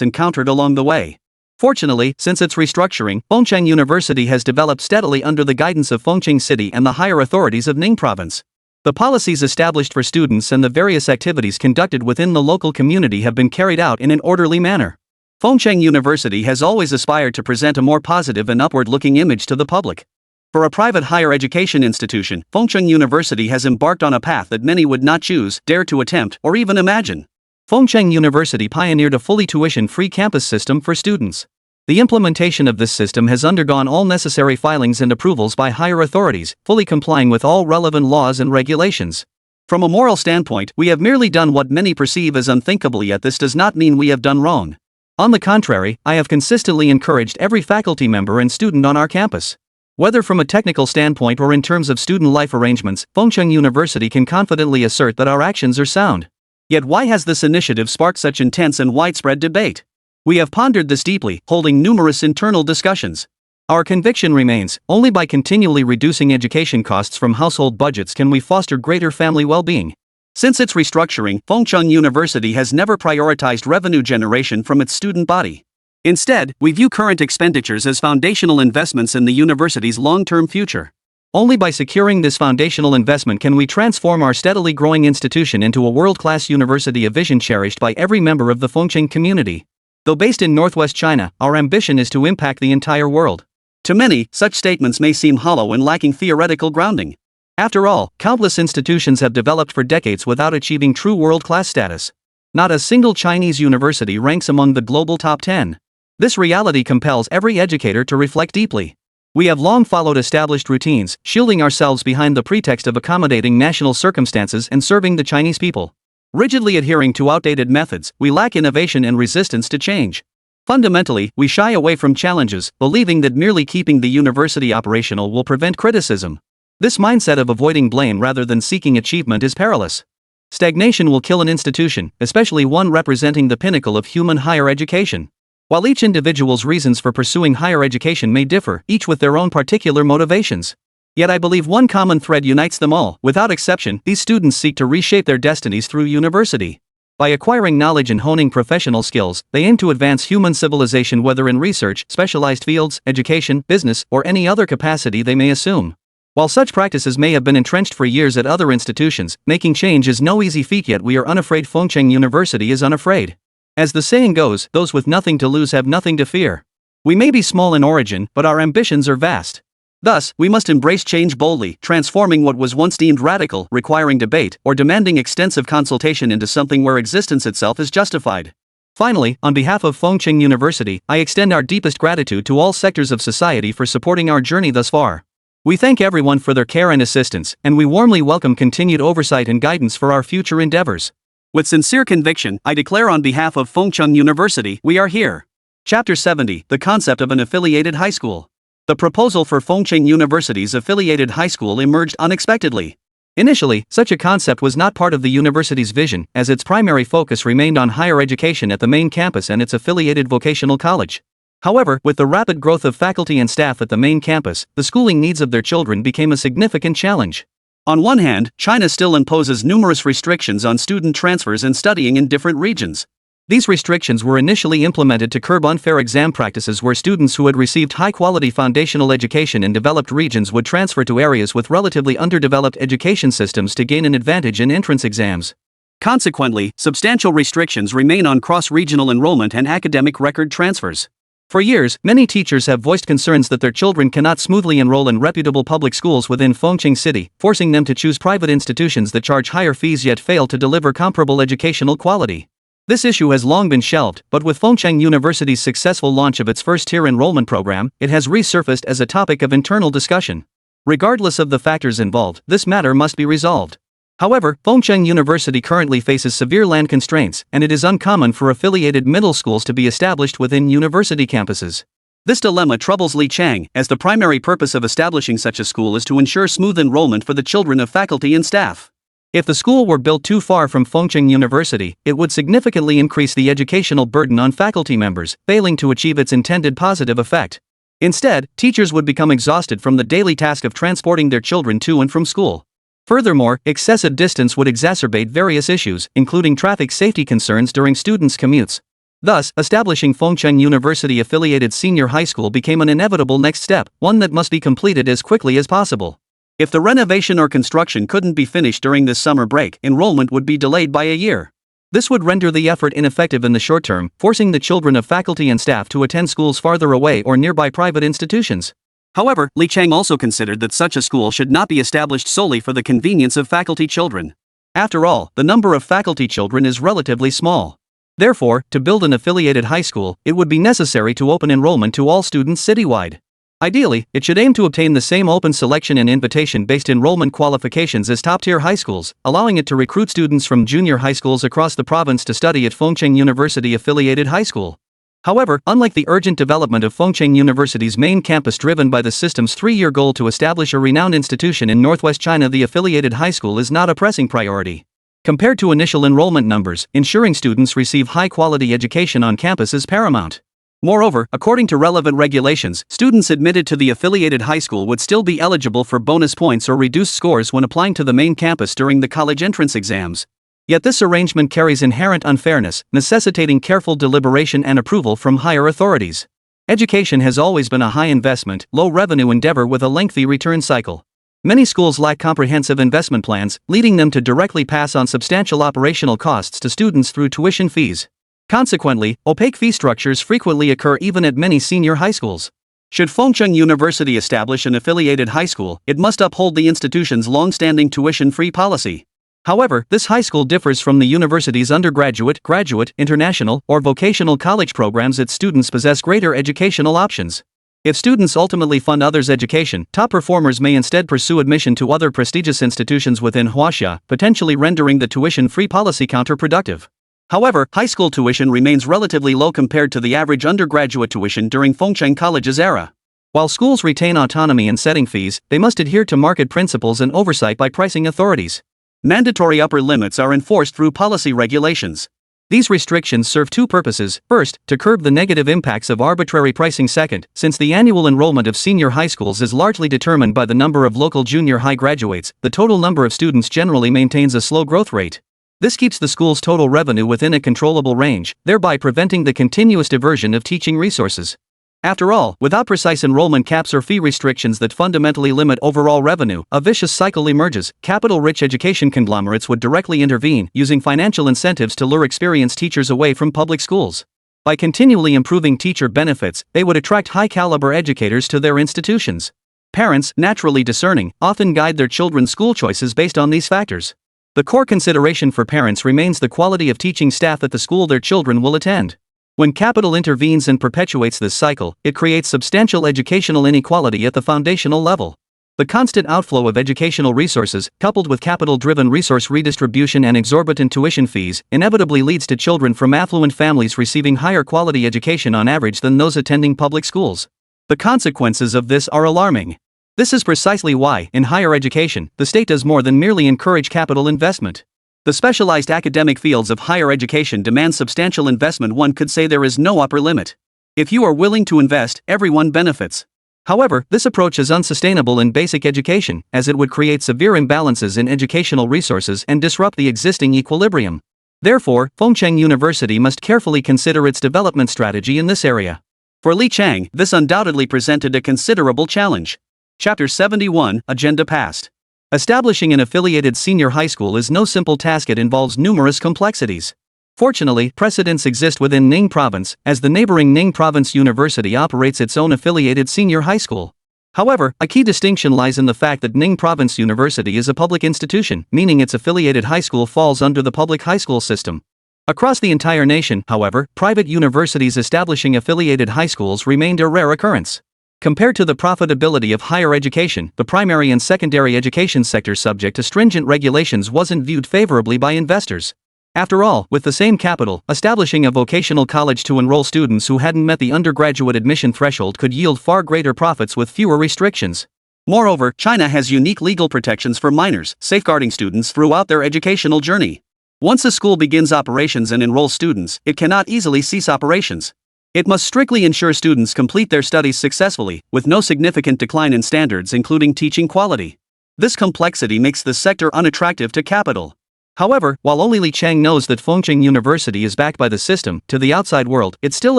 encountered along the way." Fortunately, since its restructuring, Fengcheng University has developed steadily under the guidance of Fengcheng City and the higher authorities of Ning Province. The policies established for students and the various activities conducted within the local community have been carried out in an orderly manner. Fengcheng University has always aspired to present a more positive and upward-looking image to the public. For a private higher education institution, Fengcheng University has embarked on a path that many would not choose, dare to attempt, or even imagine. Fengcheng University pioneered a fully tuition-free campus system for students. The implementation of this system has undergone all necessary filings and approvals by higher authorities, fully complying with all relevant laws and regulations. From a moral standpoint, we have merely done what many perceive as unthinkable, yet this does not mean we have done wrong. On the contrary, I have consistently encouraged every faculty member and student on our campus. Whether from a technical standpoint or in terms of student life arrangements, Fengcheng University can confidently assert that our actions are sound. Yet why has this initiative sparked such intense and widespread debate? We have pondered this deeply, holding numerous internal discussions. Our conviction remains, only by continually reducing education costs from household budgets can we foster greater family well-being. Since its restructuring, Fengcheng University has never prioritized revenue generation from its student body. Instead, we view current expenditures as foundational investments in the university's long-term future. Only by securing this foundational investment can we transform our steadily growing institution into a world-class university, a vision cherished by every member of the Fengcheng community. Though based in northwest China, our ambition is to impact the entire world. To many, such statements may seem hollow and lacking theoretical grounding. After all, countless institutions have developed for decades without achieving true world-class status. Not a single Chinese university ranks among the global top 10. This reality compels every educator to reflect deeply. We have long followed established routines, shielding ourselves behind the pretext of accommodating national circumstances and serving the Chinese people. Rigidly adhering to outdated methods, we lack innovation and resistance to change. Fundamentally, we shy away from challenges, believing that merely keeping the university operational will prevent criticism. This mindset of avoiding blame rather than seeking achievement is perilous. Stagnation will kill an institution, especially one representing the pinnacle of human higher education. While each individual's reasons for pursuing higher education may differ, each with their own particular motivations, yet I believe one common thread unites them all. Without exception, these students seek to reshape their destinies through university. By acquiring knowledge and honing professional skills, they aim to advance human civilization, whether in research, specialized fields, education, business, or any other capacity they may assume. While such practices may have been entrenched for years at other institutions, making change is no easy feat, yet we are unafraid. Fengcheng University is unafraid. As the saying goes, those with nothing to lose have nothing to fear. We may be small in origin, but our ambitions are vast. Thus, we must embrace change boldly, transforming what was once deemed radical, requiring debate, or demanding extensive consultation into something where existence itself is justified. Finally, on behalf of Fengcheng University, I extend our deepest gratitude to all sectors of society for supporting our journey thus far. We thank everyone for their care and assistance, and we warmly welcome continued oversight and guidance for our future endeavors. With sincere conviction, I declare on behalf of Fengcheng University, we are here. Chapter 70, The Concept of an Affiliated High School. The proposal for Fengcheng University's affiliated high school emerged unexpectedly. Initially, such a concept was not part of the university's vision, as its primary focus remained on higher education at the main campus and its affiliated vocational college. However, with the rapid growth of faculty and staff at the main campus, the schooling needs of their children became a significant challenge. On one hand, China still imposes numerous restrictions on student transfers and studying in different regions. These restrictions were initially implemented to curb unfair exam practices, where students who had received high-quality foundational education in developed regions would transfer to areas with relatively underdeveloped education systems to gain an advantage in entrance exams. Consequently, substantial restrictions remain on cross-regional enrollment and academic record transfers. For years, many teachers have voiced concerns that their children cannot smoothly enroll in reputable public schools within Fengcheng City, forcing them to choose private institutions that charge higher fees yet fail to deliver comparable educational quality. This issue has long been shelved, but with Fengcheng University's successful launch of its first-tier enrollment program, it has resurfaced as a topic of internal discussion. Regardless of the factors involved, this matter must be resolved. However, Fengcheng University currently faces severe land constraints, and it is uncommon for affiliated middle schools to be established within university campuses. This dilemma troubles Li Chang, as the primary purpose of establishing such a school is to ensure smooth enrollment for the children of faculty and staff. If the school were built too far from Fengcheng University, it would significantly increase the educational burden on faculty members, failing to achieve its intended positive effect. Instead, teachers would become exhausted from the daily task of transporting their children to and from school. Furthermore, excessive distance would exacerbate various issues, including traffic safety concerns during students' commutes. Thus, establishing Fengcheng University-affiliated senior high school became an inevitable next step, one that must be completed as quickly as possible. If the renovation or construction couldn't be finished during this summer break, enrollment would be delayed by a year. This would render the effort ineffective in the short term, forcing the children of faculty and staff to attend schools farther away or nearby private institutions. However, Li Chang also considered that such a school should not be established solely for the convenience of faculty children. After all, the number of faculty children is relatively small. Therefore, to build an affiliated high school, it would be necessary to open enrollment to all students citywide. Ideally, it should aim to obtain the same open selection and invitation-based enrollment qualifications as top-tier high schools, allowing it to recruit students from junior high schools across the province to study at Fengcheng University-affiliated high school. However, unlike the urgent development of Fengcheng University's main campus driven by the system's 3-year goal to establish a renowned institution in northwest China, the affiliated high school is not a pressing priority. Compared to initial enrollment numbers, ensuring students receive high-quality education on campus is paramount. Moreover, according to relevant regulations, students admitted to the affiliated high school would still be eligible for bonus points or reduced scores when applying to the main campus during the college entrance exams. Yet this arrangement carries inherent unfairness, necessitating careful deliberation and approval from higher authorities. Education has always been a high-investment, low-revenue endeavor with a lengthy return cycle. Many schools lack comprehensive investment plans, leading them to directly pass on substantial operational costs to students through tuition fees. Consequently, opaque fee structures frequently occur even at many senior high schools. Should Fengcheng University establish an affiliated high school, it must uphold the institution's long-standing tuition-free policy. However, this high school differs from the university's undergraduate, graduate, international, or vocational college programs. Its students possess greater educational options. If students ultimately fund others' education, top performers may instead pursue admission to other prestigious institutions within Huaxia, potentially rendering the tuition-free policy counterproductive. However, high school tuition remains relatively low compared to the average undergraduate tuition during Fengcheng College's era. While schools retain autonomy in setting fees, they must adhere to market principles and oversight by pricing authorities. Mandatory upper limits are enforced through policy regulations. These restrictions serve two purposes: first, to curb the negative impacts of arbitrary pricing; second, since the annual enrollment of senior high schools is largely determined by the number of local junior high graduates, the total number of students generally maintains a slow growth rate. This keeps the school's total revenue within a controllable range, thereby preventing the continuous diversion of teaching resources. After all, without precise enrollment caps or fee restrictions that fundamentally limit overall revenue, a vicious cycle emerges. Capital-rich education conglomerates would directly intervene, using financial incentives to lure experienced teachers away from public schools. By continually improving teacher benefits, they would attract high-caliber educators to their institutions. Parents, naturally discerning, often guide their children's school choices based on these factors. The core consideration for parents remains the quality of teaching staff at the school their children will attend. When capital intervenes and perpetuates this cycle, it creates substantial educational inequality at the foundational level. The constant outflow of educational resources, coupled with capital-driven resource redistribution and exorbitant tuition fees, inevitably leads to children from affluent families receiving higher quality education on average than those attending public schools. The consequences of this are alarming. This is precisely why, in higher education, the state does more than merely encourage capital investment. The specialized academic fields of higher education demand substantial investment. One could say there is no upper limit. If you are willing to invest, everyone benefits. However, this approach is unsustainable in basic education, as it would create severe imbalances in educational resources and disrupt the existing equilibrium. Therefore, Fengcheng University must carefully consider its development strategy in this area. For Li Chang, this undoubtedly presented a considerable challenge. Chapter 71, Agenda Passed. Establishing an affiliated senior high school is no simple task. It involves numerous complexities. Fortunately, precedents exist within Ning Province, as the neighboring Ning Province University operates its own affiliated senior high school. However, a key distinction lies in the fact that Ning Province University is a public institution, meaning its affiliated high school falls under the public high school system. Across the entire nation, however, private universities establishing affiliated high schools remained a rare occurrence. Compared to the profitability of higher education, the primary and secondary education sectors subject to stringent regulations wasn't viewed favorably by investors. After all, with the same capital, establishing a vocational college to enroll students who hadn't met the undergraduate admission threshold could yield far greater profits with fewer restrictions. Moreover, China has unique legal protections for minors, safeguarding students throughout their educational journey. Once a school begins operations and enrolls students, it cannot easily cease operations. It must strictly ensure students complete their studies successfully, with no significant decline in standards including teaching quality. This complexity makes the sector unattractive to capital. However, while only Li Chang knows that Fengcheng University is backed by the system, to the outside world, it still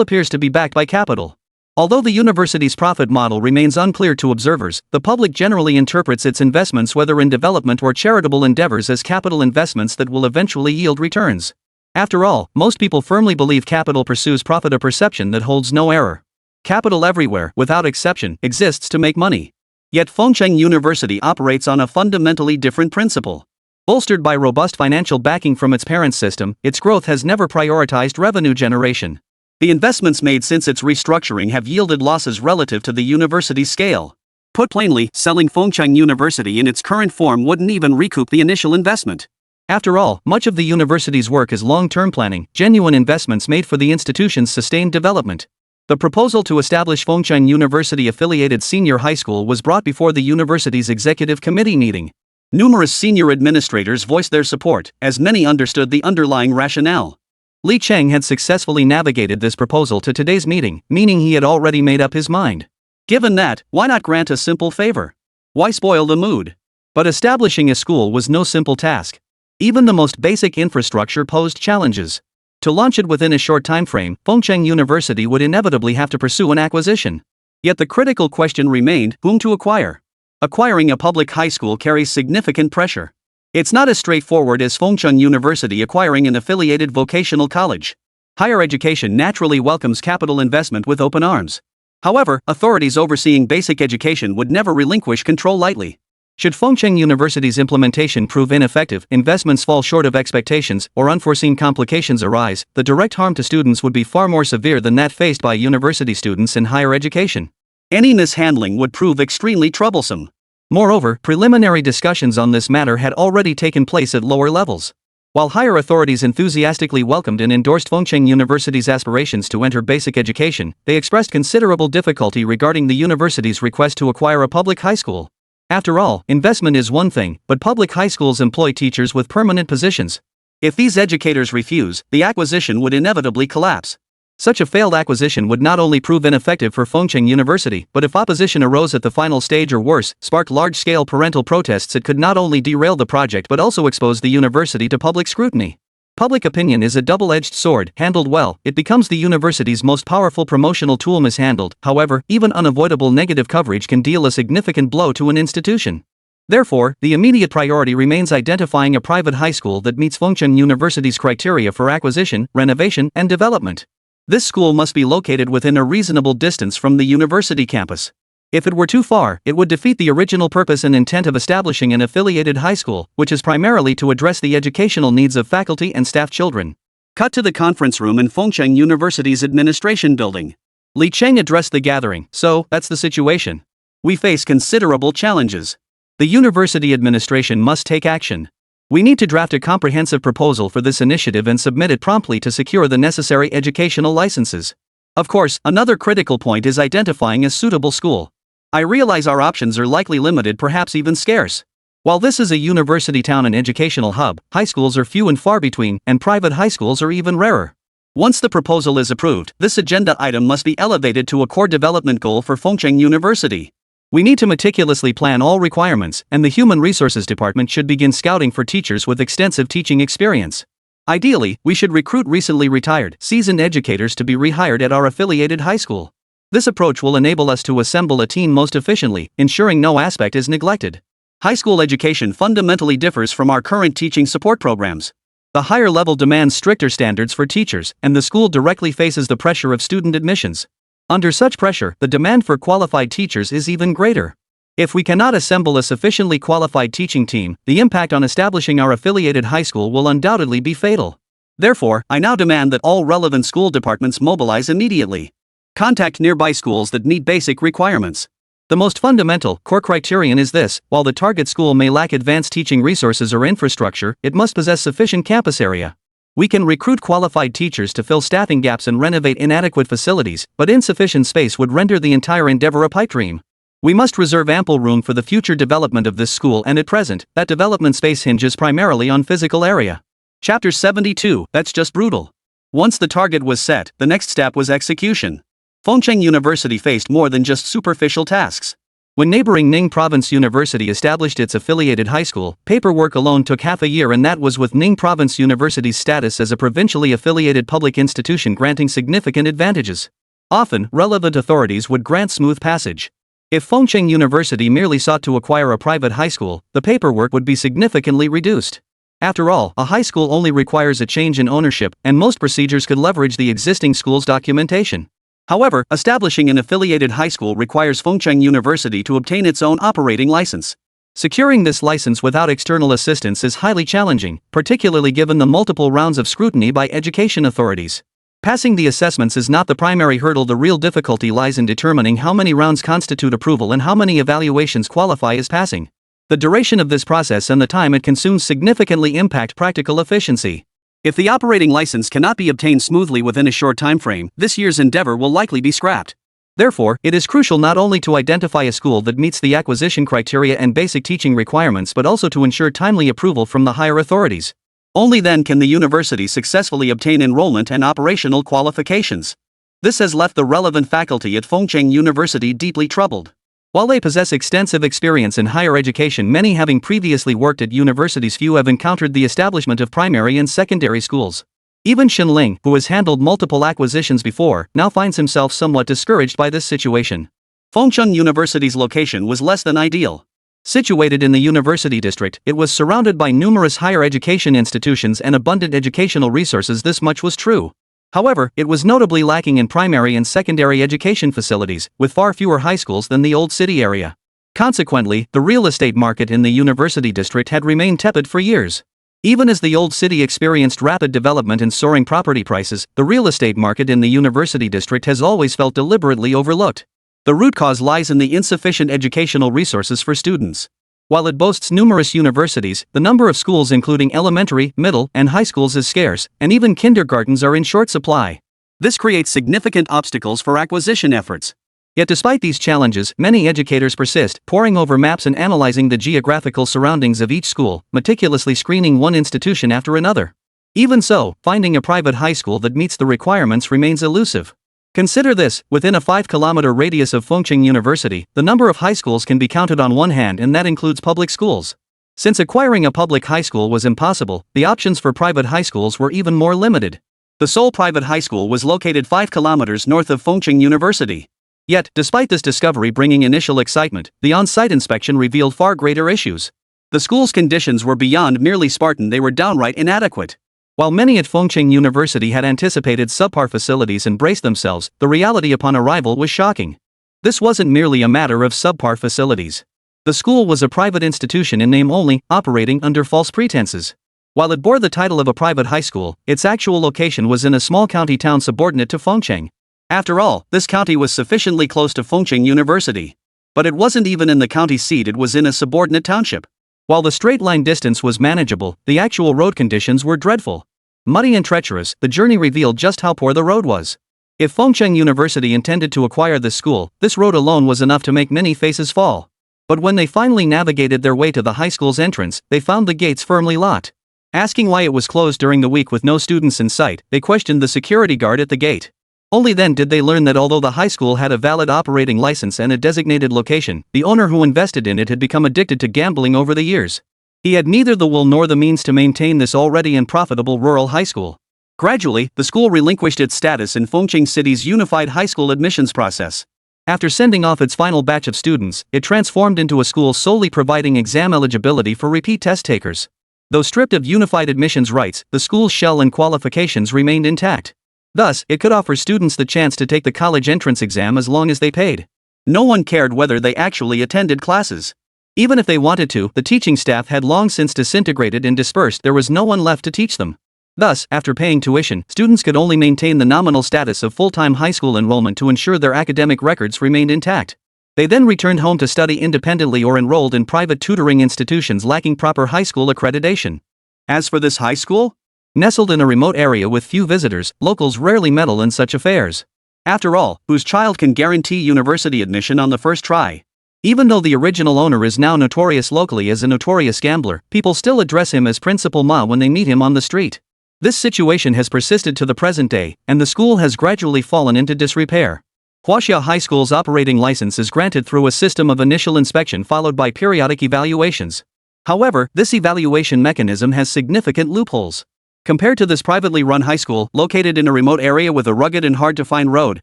appears to be backed by capital. Although the university's profit model remains unclear to observers, the public generally interprets its investments, whether in development or charitable endeavors, as capital investments that will eventually yield returns. After all, most people firmly believe capital pursues profit, a perception that holds no error. Capital everywhere, without exception, exists to make money. Yet Fengcheng University operates on a fundamentally different principle. Bolstered by robust financial backing from its parent system, its growth has never prioritized revenue generation. The investments made since its restructuring have yielded losses relative to the university's scale. Put plainly, selling Fengcheng University in its current form wouldn't even recoup the initial investment. After all, much of the university's work is long-term planning, genuine investments made for the institution's sustained development. The proposal to establish Fengcheng University affiliated senior high school was brought before the university's executive committee meeting. Numerous senior administrators voiced their support, as many understood the underlying rationale. Li Chang had successfully navigated this proposal to today's meeting, meaning he had already made up his mind. Given that, why not grant a simple favor? Why spoil the mood? But establishing a school was no simple task. Even the most basic infrastructure posed challenges. To launch it within a short time frame, Fengcheng University would inevitably have to pursue an acquisition. Yet the critical question remained, whom to acquire? Acquiring a public high school carries significant pressure. It's not as straightforward as Fengcheng University acquiring an affiliated vocational college. Higher education naturally welcomes capital investment with open arms. However, authorities overseeing basic education would never relinquish control lightly. Should Fengcheng University's implementation prove ineffective, investments fall short of expectations, or unforeseen complications arise, the direct harm to students would be far more severe than that faced by university students in higher education. Any mishandling would prove extremely troublesome. Moreover, preliminary discussions on this matter had already taken place at lower levels. While higher authorities enthusiastically welcomed and endorsed Fengcheng University's aspirations to enter basic education, they expressed considerable difficulty regarding the university's request to acquire a public high school. After all, investment is one thing, but public high schools employ teachers with permanent positions. If these educators refuse, the acquisition would inevitably collapse. Such a failed acquisition would not only prove ineffective for Fengcheng University, but if opposition arose at the final stage or worse, sparked large-scale parental protests, it could not only derail the project but also expose the university to public scrutiny. Public opinion is a double-edged sword. Handled well, it becomes the university's most powerful promotional tool. Mishandled, however, even unavoidable negative coverage can deal a significant blow to an institution. Therefore, the immediate priority remains identifying a private high school that meets Fengcheng University's criteria for acquisition, renovation, and development. This school must be located within a reasonable distance from the university campus. If it were too far, it would defeat the original purpose and intent of establishing an affiliated high school, which is primarily to address the educational needs of faculty and staff children. Cut to the conference room in Fengcheng University's administration building. Li Cheng addressed the gathering. So, that's the situation. We face considerable challenges. The university administration must take action. We need to draft a comprehensive proposal for this initiative and submit it promptly to secure the necessary educational licenses. Of course, another critical point is identifying a suitable school. I realize our options are likely limited, perhaps even scarce. While this is a university town and educational hub, high schools are few and far between, and private high schools are even rarer. Once the proposal is approved, this agenda item must be elevated to a core development goal for Fengcheng University. We need to meticulously plan all requirements, and the Human Resources Department should begin scouting for teachers with extensive teaching experience. Ideally, we should recruit recently retired, seasoned educators to be rehired at our affiliated high school. This approach will enable us to assemble a team most efficiently, ensuring no aspect is neglected. High school education fundamentally differs from our current teaching support programs. The higher level demands stricter standards for teachers, and the school directly faces the pressure of student admissions. Under such pressure, the demand for qualified teachers is even greater. If we cannot assemble a sufficiently qualified teaching team, the impact on establishing our affiliated high school will undoubtedly be fatal. Therefore, I now demand that all relevant school departments mobilize immediately. Contact nearby schools that meet basic requirements. The most fundamental, core criterion is this: while the target school may lack advanced teaching resources or infrastructure, it must possess sufficient campus area. We can recruit qualified teachers to fill staffing gaps and renovate inadequate facilities, but insufficient space would render the entire endeavor a pipe dream. We must reserve ample room for the future development of this school, and at present, that development space hinges primarily on physical area. Chapter 72, that's just brutal. Once the target was set, the next step was execution. Fengcheng University faced more than just superficial tasks. When neighboring Ning Province University established its affiliated high school, paperwork alone took half a year, and that was with Ning Province University's status as a provincially affiliated public institution granting significant advantages. Often, relevant authorities would grant smooth passage. If Fengcheng University merely sought to acquire a private high school, the paperwork would be significantly reduced. After all, a high school only requires a change in ownership, and most procedures could leverage the existing school's documentation. However, establishing an affiliated high school requires Fengcheng University to obtain its own operating license. Securing this license without external assistance is highly challenging, particularly given the multiple rounds of scrutiny by education authorities. Passing the assessments is not the primary hurdle. The real difficulty lies in determining how many rounds constitute approval and how many evaluations qualify as passing. The duration of this process and the time it consumes significantly impact practical efficiency. If the operating license cannot be obtained smoothly within a short time frame, this year's endeavor will likely be scrapped. Therefore, it is crucial not only to identify a school that meets the acquisition criteria and basic teaching requirements, but also to ensure timely approval from the higher authorities. Only then can the university successfully obtain enrollment and operational qualifications. This has left the relevant faculty at Fengcheng University deeply troubled. While they possess extensive experience in higher education, many having previously worked at universities, few have encountered the establishment of primary and secondary schools. Even Xin Ling, who has handled multiple acquisitions before, now finds himself somewhat discouraged by this situation. Fengcheng University's location was less than ideal. Situated in the university district, it was surrounded by numerous higher education institutions and abundant educational resources. This much was true. However, it was notably lacking in primary and secondary education facilities, with far fewer high schools than the old city area. Consequently, the real estate market in the university district had remained tepid for years. Even as the old city experienced rapid development and soaring property prices, the real estate market in the university district has always felt deliberately overlooked. The root cause lies in the insufficient educational resources for students. While it boasts numerous universities, the number of schools including elementary, middle, and high schools is scarce, and even kindergartens are in short supply. This creates significant obstacles for acquisition efforts. Yet despite these challenges, many educators persist, poring over maps and analyzing the geographical surroundings of each school, meticulously screening one institution after another. Even so, finding a private high school that meets the requirements remains elusive. Consider this: within a 5-kilometer radius of Fengcheng University, the number of high schools can be counted on one hand, and that includes public schools. Since acquiring a public high school was impossible, the options for private high schools were even more limited. The sole private high school was located 5 kilometers north of Fengcheng University. Yet, despite this discovery bringing initial excitement, the on-site inspection revealed far greater issues. The school's conditions were beyond merely Spartan, they were downright inadequate. While many at Fengcheng University had anticipated subpar facilities and braced themselves, the reality upon arrival was shocking. This wasn't merely a matter of subpar facilities. The school was a private institution in name only, operating under false pretenses. While it bore the title of a private high school, its actual location was in a small county town subordinate to Fengcheng. After all, this county was sufficiently close to Fengcheng University. But it wasn't even in the county seat, it was in a subordinate township. While the straight-line distance was manageable, the actual road conditions were dreadful. Muddy and treacherous, the journey revealed just how poor the road was. If Fengcheng University intended to acquire this school, this road alone was enough to make many faces fall. But when they finally navigated their way to the high school's entrance, they found the gates firmly locked. Asking why it was closed during the week with no students in sight, they questioned the security guard at the gate. Only then did they learn that although the high school had a valid operating license and a designated location, the owner who invested in it had become addicted to gambling over the years. He had neither the will nor the means to maintain this already unprofitable rural high school. Gradually, the school relinquished its status in Fengcheng City's unified high school admissions process. After sending off its final batch of students, it transformed into a school solely providing exam eligibility for repeat test takers. Though stripped of unified admissions rights, the school's shell and qualifications remained intact. Thus, it could offer students the chance to take the college entrance exam as long as they paid. No one cared whether they actually attended classes. Even if they wanted to, the teaching staff had long since disintegrated and dispersed, there was no one left to teach them. Thus, after paying tuition, students could only maintain the nominal status of full-time high school enrollment to ensure their academic records remained intact. They then returned home to study independently or enrolled in private tutoring institutions lacking proper high school accreditation. As for this high school, nestled in a remote area with few visitors, locals rarely meddle in such affairs. After all, whose child can guarantee university admission on the first try? Even though the original owner is now notorious locally as a notorious gambler, people still address him as Principal Ma when they meet him on the street. This situation has persisted to the present day, and the school has gradually fallen into disrepair. Huaxia High School's operating license is granted through a system of initial inspection followed by periodic evaluations. However, this evaluation mechanism has significant loopholes. Compared to this privately run high school, located in a remote area with a rugged and hard-to-find road,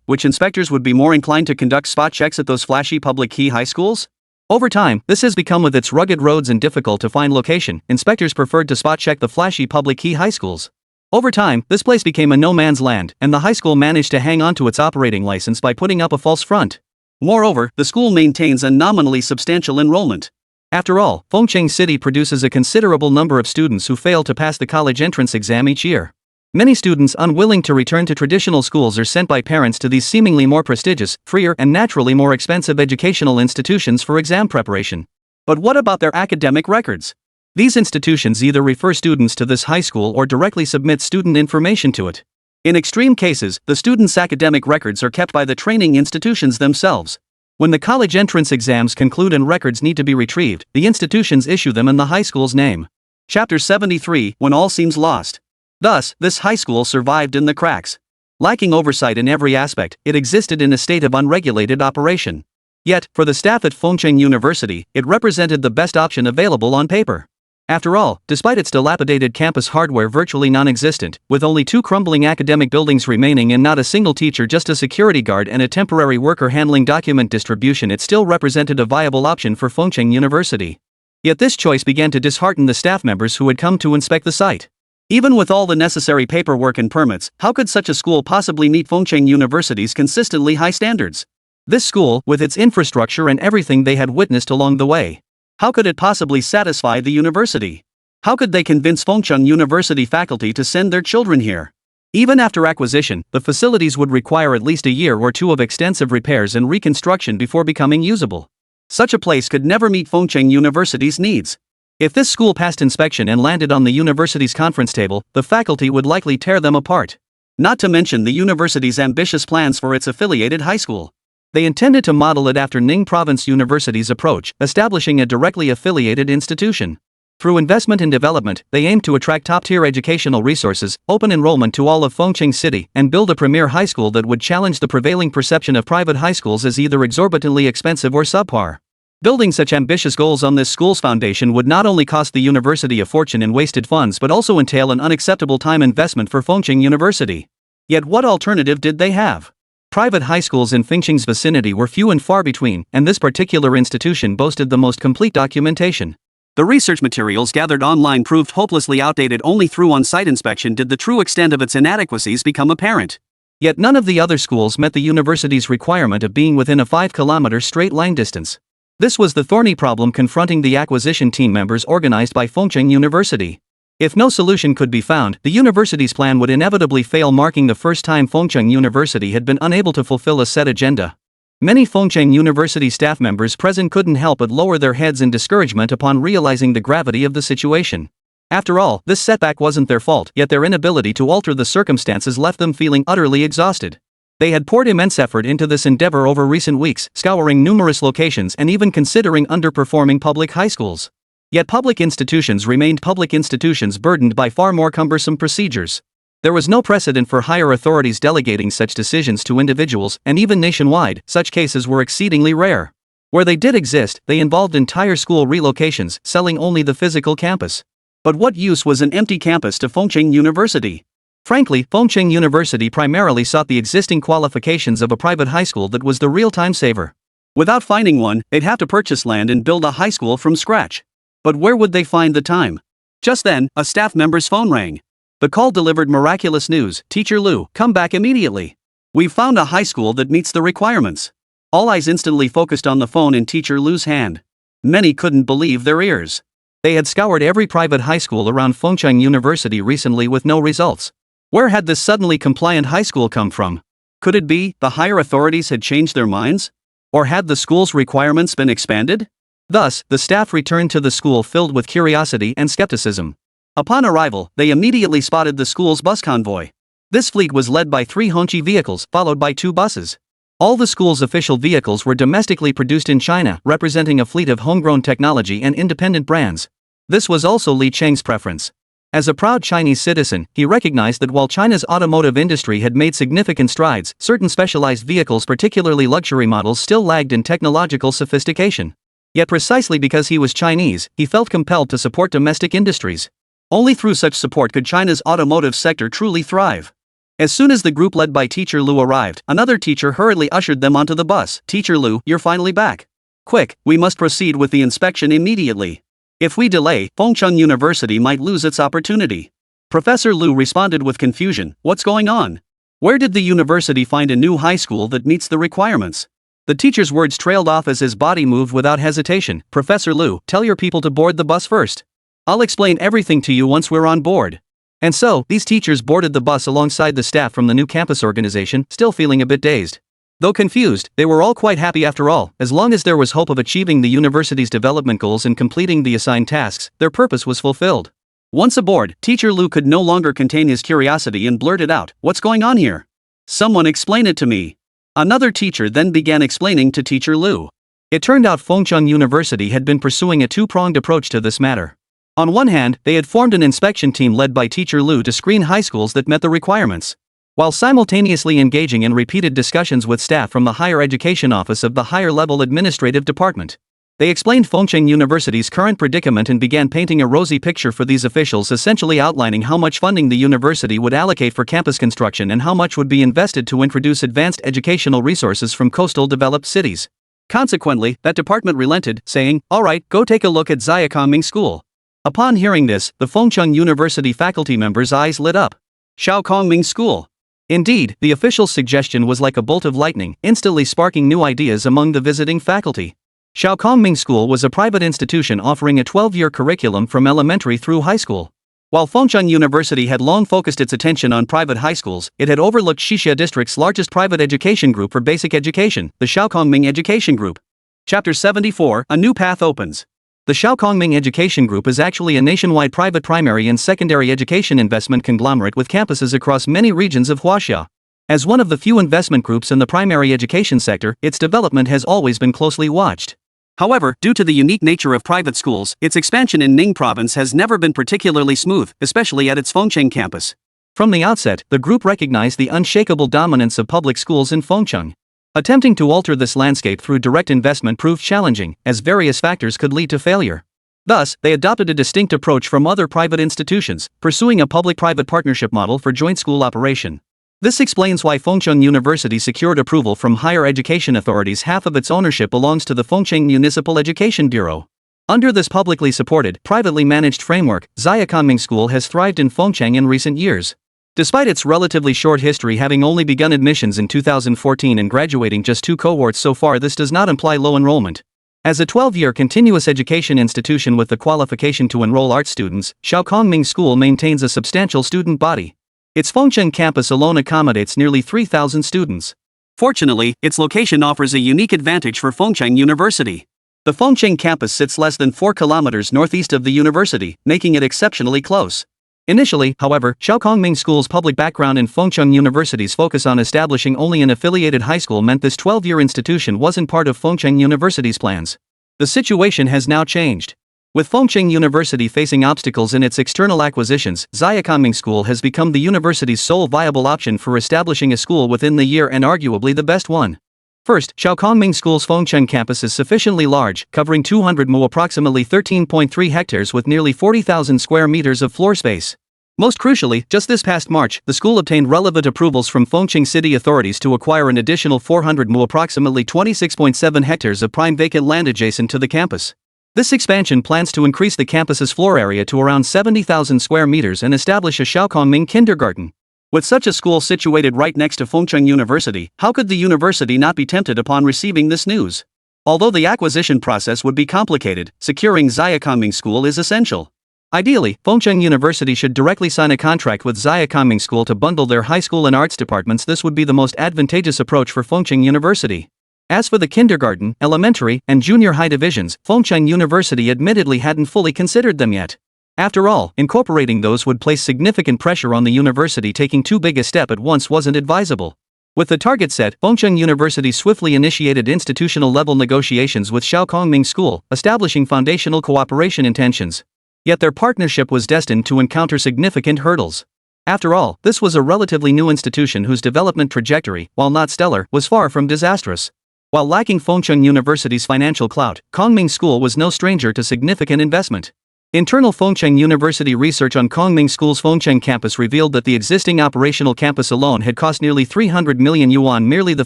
which inspectors would be more inclined to conduct spot checks at those flashy public key high schools? Over time, this has become, with its rugged roads and difficult-to-find location, inspectors preferred to spot check the flashy public key high schools. Over time, this place became a no-man's land, and the high school managed to hang on to its operating license by putting up a false front. Moreover, the school maintains a nominally substantial enrollment. After all, Fengcheng City produces a considerable number of students who fail to pass the college entrance exam each year. Many students unwilling to return to traditional schools are sent by parents to these seemingly more prestigious, freer, and naturally more expensive educational institutions for exam preparation. But what about their academic records? These institutions either refer students to this high school or directly submit student information to it. In extreme cases, the students' academic records are kept by the training institutions themselves. When the college entrance exams conclude and records need to be retrieved, the institutions issue them in the high school's name. Chapter 73, When All Seems Lost. Thus, this high school survived in the cracks. Lacking oversight in every aspect, it existed in a state of unregulated operation. Yet, for the staff at Fengcheng University, it represented the best option available on paper. After all, despite its dilapidated campus hardware virtually non-existent, with only 2 crumbling academic buildings remaining and not a single teacher, just a security guard and a temporary worker handling document distribution, it still represented a viable option for Fengcheng University. Yet this choice began to dishearten the staff members who had come to inspect the site. Even with all the necessary paperwork and permits, how could such a school possibly meet Fengcheng University's consistently high standards? This school, with its infrastructure and everything they had witnessed along the way, how could it possibly satisfy the university? How could they convince Fengcheng University faculty to send their children here? Even after acquisition, the facilities would require at least a year or two of extensive repairs and reconstruction before becoming usable. Such a place could never meet Fengcheng University's needs. If this school passed inspection and landed on the university's conference table, the faculty would likely tear them apart. Not to mention the university's ambitious plans for its affiliated high school. They intended to model it after Ning Province University's approach, establishing a directly affiliated institution. Through investment and development, they aimed to attract top-tier educational resources, open enrollment to all of Fengcheng City, and build a premier high school that would challenge the prevailing perception of private high schools as either exorbitantly expensive or subpar. Building such ambitious goals on this school's foundation would not only cost the university a fortune in wasted funds but also entail an unacceptable time investment for Fengcheng University. Yet what alternative did they have? Private high schools in Fengcheng's vicinity were few and far between, and this particular institution boasted the most complete documentation. The research materials gathered online proved hopelessly outdated. Only through on-site inspection did the true extent of its inadequacies become apparent. Yet none of the other schools met the university's requirement of being within a 5-kilometer straight line distance. This was the thorny problem confronting the acquisition team members organized by Fengcheng University. If no solution could be found, the university's plan would inevitably fail, marking the first time Fengcheng University had been unable to fulfill a set agenda. Many Fengcheng University staff members present couldn't help but lower their heads in discouragement upon realizing the gravity of the situation. After all, this setback wasn't their fault, yet their inability to alter the circumstances left them feeling utterly exhausted. They had poured immense effort into this endeavor over recent weeks, scouring numerous locations and even considering underperforming public high schools. Yet public institutions remained public institutions, burdened by far more cumbersome procedures. There was no precedent for higher authorities delegating such decisions to individuals, and even nationwide, such cases were exceedingly rare. Where they did exist, they involved entire school relocations, selling only the physical campus. But what use was an empty campus to Fengcheng University? Frankly, Fengcheng University primarily sought the existing qualifications of a private high school that was the real time saver. Without finding one, they'd have to purchase land and build a high school from scratch. But where would they find the time? Just then, a staff member's phone rang. The call delivered miraculous news. "Teacher Lu, come back immediately. We've found a high school that meets the requirements." All eyes instantly focused on the phone in Teacher Lu's hand. Many couldn't believe their ears. They had scoured every private high school around Fengcheng University recently with no results. Where had this suddenly compliant high school come from? Could it be the higher authorities had changed their minds? Or had the school's requirements been expanded? Thus, the staff returned to the school filled with curiosity and skepticism. Upon arrival, they immediately spotted the school's bus convoy. This fleet was led by 3 Hongqi vehicles, followed by 2 buses. All the school's official vehicles were domestically produced in China, representing a fleet of homegrown technology and independent brands. This was also Li Cheng's preference. As a proud Chinese citizen, he recognized that while China's automotive industry had made significant strides, certain specialized vehicles, particularly luxury models, still lagged in technological sophistication. Yet precisely because he was Chinese, he felt compelled to support domestic industries. Only through such support could China's automotive sector truly thrive. As soon as the group led by Teacher Lu arrived, another teacher hurriedly ushered them onto the bus. "Teacher Lu, you're finally back. Quick, we must proceed with the inspection immediately. If we delay, Fengcheng University might lose its opportunity." Professor Lu responded with confusion. "What's going on? Where did the university find a new high school that meets the requirements?" The teacher's words trailed off as his body moved without hesitation. "Professor Lu, tell your people to board the bus first. I'll explain everything to you once we're on board." And so, these teachers boarded the bus alongside the staff from the new campus organization, still feeling a bit dazed. Though confused, they were all quite happy after all. As long as there was hope of achieving the university's development goals and completing the assigned tasks, their purpose was fulfilled. Once aboard, Teacher Lu could no longer contain his curiosity and blurted out, "What's going on here? Someone explain it to me." Another teacher then began explaining to Teacher Lu. It turned out Fengcheng University had been pursuing a two-pronged approach to this matter. On one hand, they had formed an inspection team led by Teacher Lu to screen high schools that met the requirements, while simultaneously engaging in repeated discussions with staff from the Higher Education Office of the Higher Level Administrative Department. They explained Fengcheng University's current predicament and began painting a rosy picture for these officials, essentially outlining how much funding the university would allocate for campus construction and how much would be invested to introduce advanced educational resources from coastal developed cities. Consequently, that department relented, saying, "All right, go take a look at Xiaokangming School." Upon hearing this, the Fengcheng University faculty members' eyes lit up. Xiaokangming School. Indeed, the official's suggestion was like a bolt of lightning, instantly sparking new ideas among the visiting faculty. Shaokongming School was a private institution offering a 12-year curriculum from elementary through high school. While Fengcheng University had long focused its attention on private high schools, it had overlooked Xixia District's largest private education group for basic education, the Shaokongming Education Group. Chapter 74, A New Path Opens. The Shaokongming Education Group is actually a nationwide private primary and secondary education investment conglomerate with campuses across many regions of Huaxia. As one of the few investment groups in the primary education sector, its development has always been closely watched. However, due to the unique nature of private schools, its expansion in Ning province has never been particularly smooth, especially at its Fengcheng campus. From the outset, the group recognized the unshakable dominance of public schools in Fengcheng. Attempting to alter this landscape through direct investment proved challenging, as various factors could lead to failure. Thus, they adopted a distinct approach from other private institutions, pursuing a public-private partnership model for joint school operation. This explains why Fengcheng University secured approval from higher education authorities. Half of its ownership belongs to the Fengcheng Municipal Education Bureau. Under this publicly supported, privately managed framework, Xiaokongming School has thrived in Fengcheng in recent years. Despite its relatively short history, having only begun admissions in 2014 and graduating just 2 cohorts so far, this does not imply low enrollment. As a 12-year continuous education institution with the qualification to enroll art students, Shaokongming School maintains a substantial student body. Its Fengcheng campus alone accommodates nearly 3,000 students. Fortunately, its location offers a unique advantage for Fengcheng University. The Fengcheng campus sits less than 4 kilometers northeast of the university, making it exceptionally close. Initially, however, Shaokongming School's public background in Fengcheng University's focus on establishing only an affiliated high school meant this 12-year institution wasn't part of Fengcheng University's plans. The situation has now changed. With Fengcheng University facing obstacles in its external acquisitions, Xiaokongming School has become the university's sole viable option for establishing a school within the year, and arguably the best one. First, Shaokongming School's Fengcheng campus is sufficiently large, covering 200 mu, approximately 13.3 hectares, with nearly 40,000 square meters of floor space. Most crucially, just this past March, the school obtained relevant approvals from Fengcheng city authorities to acquire an additional 400 mu, approximately 26.7 hectares of prime vacant land adjacent to the campus. This expansion plans to increase the campus's floor area to around 70,000 square meters and establish a Shaokongming kindergarten. With such a school situated right next to Fengcheng University, how could the university not be tempted upon receiving this news? Although the acquisition process would be complicated, securing Xiaokongming School is essential. Ideally, Fengcheng University should directly sign a contract with Xiaokongming School to bundle their high school and arts departments. This would be the most advantageous approach for Fengcheng University. As for the kindergarten, elementary, and junior high divisions, Fengcheng University admittedly hadn't fully considered them yet. After all, incorporating those would place significant pressure on the university. Taking too big a step at once wasn't advisable. With the target set, Fengcheng University swiftly initiated institutional-level negotiations with Shaokongming School, establishing foundational cooperation intentions. Yet their partnership was destined to encounter significant hurdles. After all, this was a relatively new institution whose development trajectory, while not stellar, was far from disastrous. While lacking Fengcheng University's financial clout, Kongming School was no stranger to significant investment. Internal Fengcheng University research on Kongming School's Fengcheng campus revealed that the existing operational campus alone had cost nearly 300 million yuan, merely the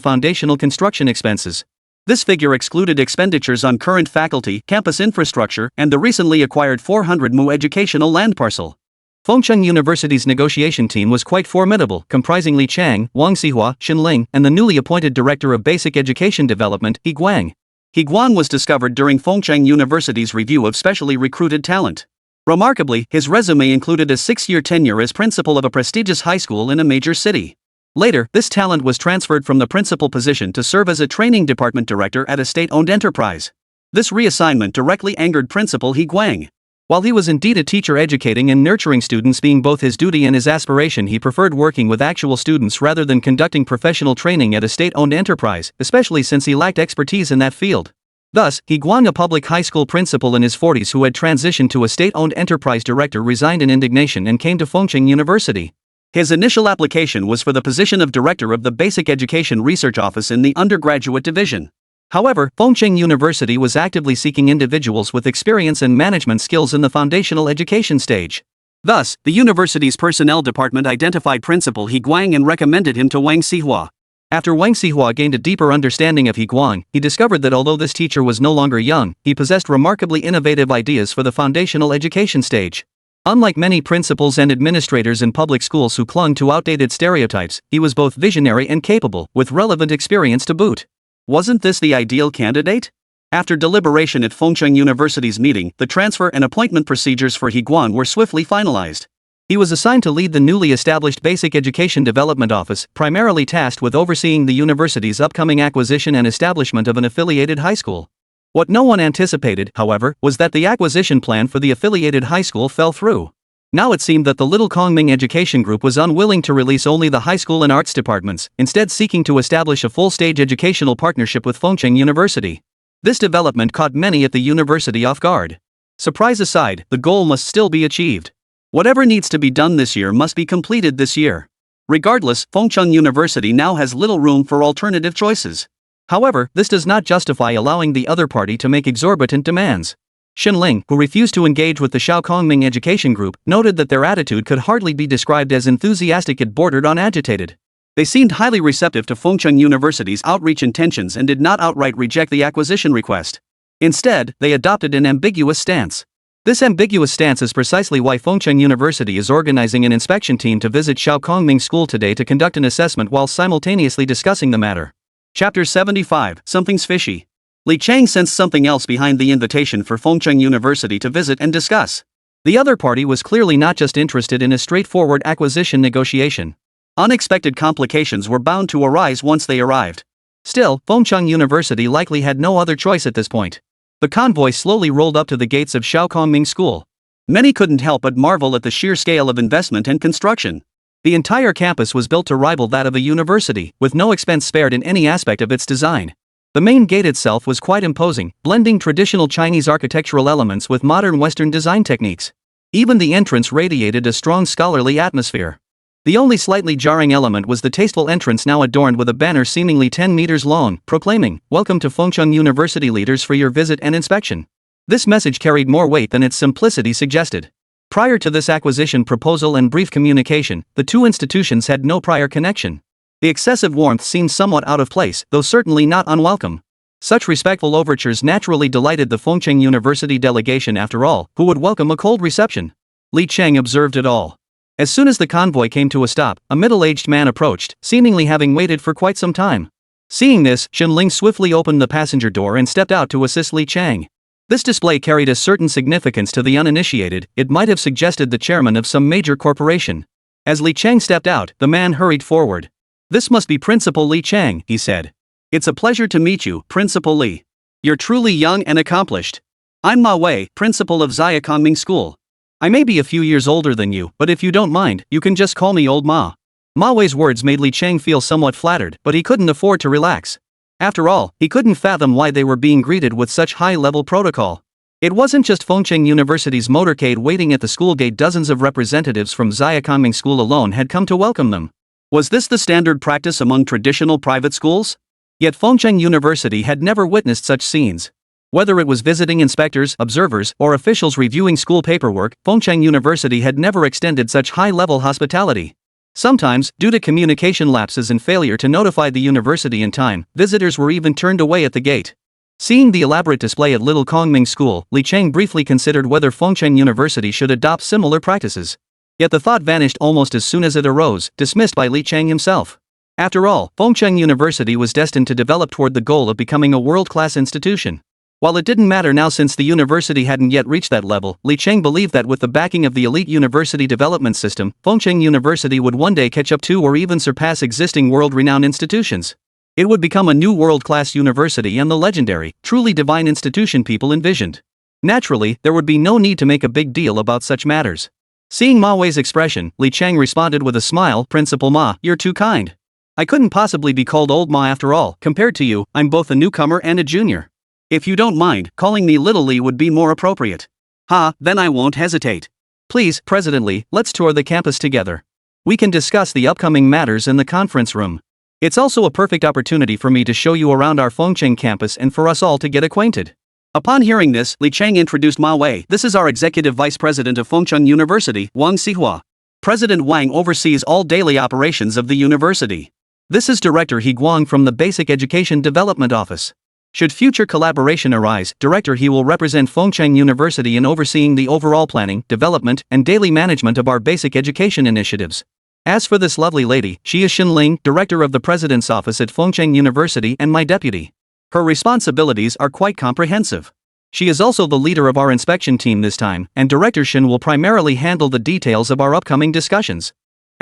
foundational construction expenses. This figure excluded expenditures on current faculty, campus infrastructure, and the recently acquired 400 mu educational land parcel. Fengcheng University's negotiation team was quite formidable, comprising Li Chang, Wang Xihua, Xin Ling, and the newly appointed Director of Basic Education Development, He Guang. He Guang was discovered during Fengcheng University's review of specially recruited talent. Remarkably, his resume included a 6-year tenure as principal of a prestigious high school in a major city. Later, this talent was transferred from the principal position to serve as a training department director at a state-owned enterprise. This reassignment directly angered Principal He Guang. While he was indeed a teacher, educating and nurturing students being both his duty and his aspiration, he preferred working with actual students rather than conducting professional training at a state-owned enterprise, especially since he lacked expertise in that field. Thus, He Guang, a public high school principal in his 40s who had transitioned to a state-owned enterprise director, resigned in indignation and came to Fengcheng University. His initial application was for the position of director of the Basic Education Research Office in the undergraduate division. However, Fengcheng University was actively seeking individuals with experience and management skills in the foundational education stage. Thus, the university's personnel department identified Principal He Guang and recommended him to Wang Xihua. After Wang Xihua gained a deeper understanding of He Guang, he discovered that although this teacher was no longer young, he possessed remarkably innovative ideas for the foundational education stage. Unlike many principals and administrators in public schools who clung to outdated stereotypes, he was both visionary and capable, with relevant experience to boot. Wasn't this the ideal candidate? After deliberation at Fengcheng University's meeting, the transfer and appointment procedures for He Guan were swiftly finalized. He was assigned to lead the newly established Basic Education Development Office, primarily tasked with overseeing the university's upcoming acquisition and establishment of an affiliated high school. What no one anticipated, however, was that the acquisition plan for the affiliated high school fell through. Now it seemed that the Little Kongming Education Group was unwilling to release only the high school and arts departments, instead seeking to establish a full-stage educational partnership with Fengcheng University. This development caught many at the university off guard. Surprise aside, the goal must still be achieved. Whatever needs to be done this year must be completed this year. Regardless, Fengcheng University now has little room for alternative choices. However, this does not justify allowing the other party to make exorbitant demands. Xinling, who refused to engage with the Shaokongming Education Group, noted that their attitude could hardly be described as enthusiastic. It bordered on agitated. They seemed highly receptive to Fengcheng University's outreach intentions and did not outright reject the acquisition request. Instead, they adopted an ambiguous stance. This ambiguous stance is precisely why Fengcheng University is organizing an inspection team to visit Shaokongming School today to conduct an assessment while simultaneously discussing the matter. Chapter 75, Something's Fishy. Li Chang sensed something else behind the invitation for Fengcheng University to visit and discuss. The other party was clearly not just interested in a straightforward acquisition negotiation. Unexpected complications were bound to arise once they arrived. Still, Fengcheng University likely had no other choice at this point. The convoy slowly rolled up to the gates of Shaokongming School. Many couldn't help but marvel at the sheer scale of investment and construction. The entire campus was built to rival that of a university, with no expense spared in any aspect of its design. The main gate itself was quite imposing, blending traditional Chinese architectural elements with modern Western design techniques. Even the entrance radiated a strong scholarly atmosphere. The only slightly jarring element was the tasteful entrance now adorned with a banner seemingly 10 meters long, proclaiming, "Welcome to Fengcheng University leaders for your visit and inspection." This message carried more weight than its simplicity suggested. Prior to this acquisition proposal and brief communication, the two institutions had no prior connection. The excessive warmth seemed somewhat out of place, though certainly not unwelcome. Such respectful overtures naturally delighted the Fengcheng University delegation. After all, who would welcome a cold reception? Li Cheng observed it all. As soon as the convoy came to a stop, a middle-aged man approached, seemingly having waited for quite some time. Seeing this, Xinling swiftly opened the passenger door and stepped out to assist Li Cheng. This display carried a certain significance to the uninitiated. It might have suggested the chairman of some major corporation. As Li Cheng stepped out, the man hurried forward. "This must be Principal Li Cheng," he said. "It's a pleasure to meet you, Principal Li. You're truly young and accomplished. I'm Ma Wei, principal of Xiaokongming School. I may be a few years older than you, but if you don't mind, you can just call me Old Ma." Ma Wei's words made Li Cheng feel somewhat flattered, but he couldn't afford to relax. After all, he couldn't fathom why they were being greeted with such high-level protocol. It wasn't just Fengcheng University's motorcade waiting at the school gate. Dozens of representatives from Xiaokongming School alone had come to welcome them. Was this the standard practice among traditional private schools? Yet Fengcheng University had never witnessed such scenes. Whether it was visiting inspectors, observers, or officials reviewing school paperwork, Fengcheng University had never extended such high-level hospitality. Sometimes, due to communication lapses and failure to notify the university in time, visitors were even turned away at the gate. Seeing the elaborate display at Little Kongming School, Li Cheng briefly considered whether Fengcheng University should adopt similar practices. Yet the thought vanished almost as soon as it arose, dismissed by Li Cheng himself. After all, Fengcheng University was destined to develop toward the goal of becoming a world-class institution. While it didn't matter now since the university hadn't yet reached that level, Li Cheng believed that with the backing of the elite university development system, Fengcheng University would one day catch up to or even surpass existing world-renowned institutions. It would become a new world-class university and the legendary, truly divine institution people envisioned. Naturally, there would be no need to make a big deal about such matters. Seeing Ma Wei's expression, Li Cheng responded with a smile, "Principal Ma, you're too kind. I couldn't possibly be called Old Ma after all. Compared to you, I'm both a newcomer and a junior. If you don't mind, calling me Little Li would be more appropriate." "Ha, then I won't hesitate. Please, President Li, let's tour the campus together. We can discuss the upcoming matters in the conference room. It's also a perfect opportunity for me to show you around our Fengcheng campus and for us all to get acquainted." Upon hearing this, Li Cheng introduced Ma Wei. "This is our Executive Vice President of Fengcheng University, Wang Xihua. President Wang oversees all daily operations of the university. This is Director He Guang from the Basic Education Development Office." Should future collaboration arise, director he will represent Fengcheng University in overseeing the overall planning, development, and daily management of our basic education initiatives. As for this lovely lady, she is Xinling, director of the president's office at Fengcheng University and my deputy. Her responsibilities are quite comprehensive. She is also the leader of our inspection team this time, and Director Shin will primarily handle the details of our upcoming discussions.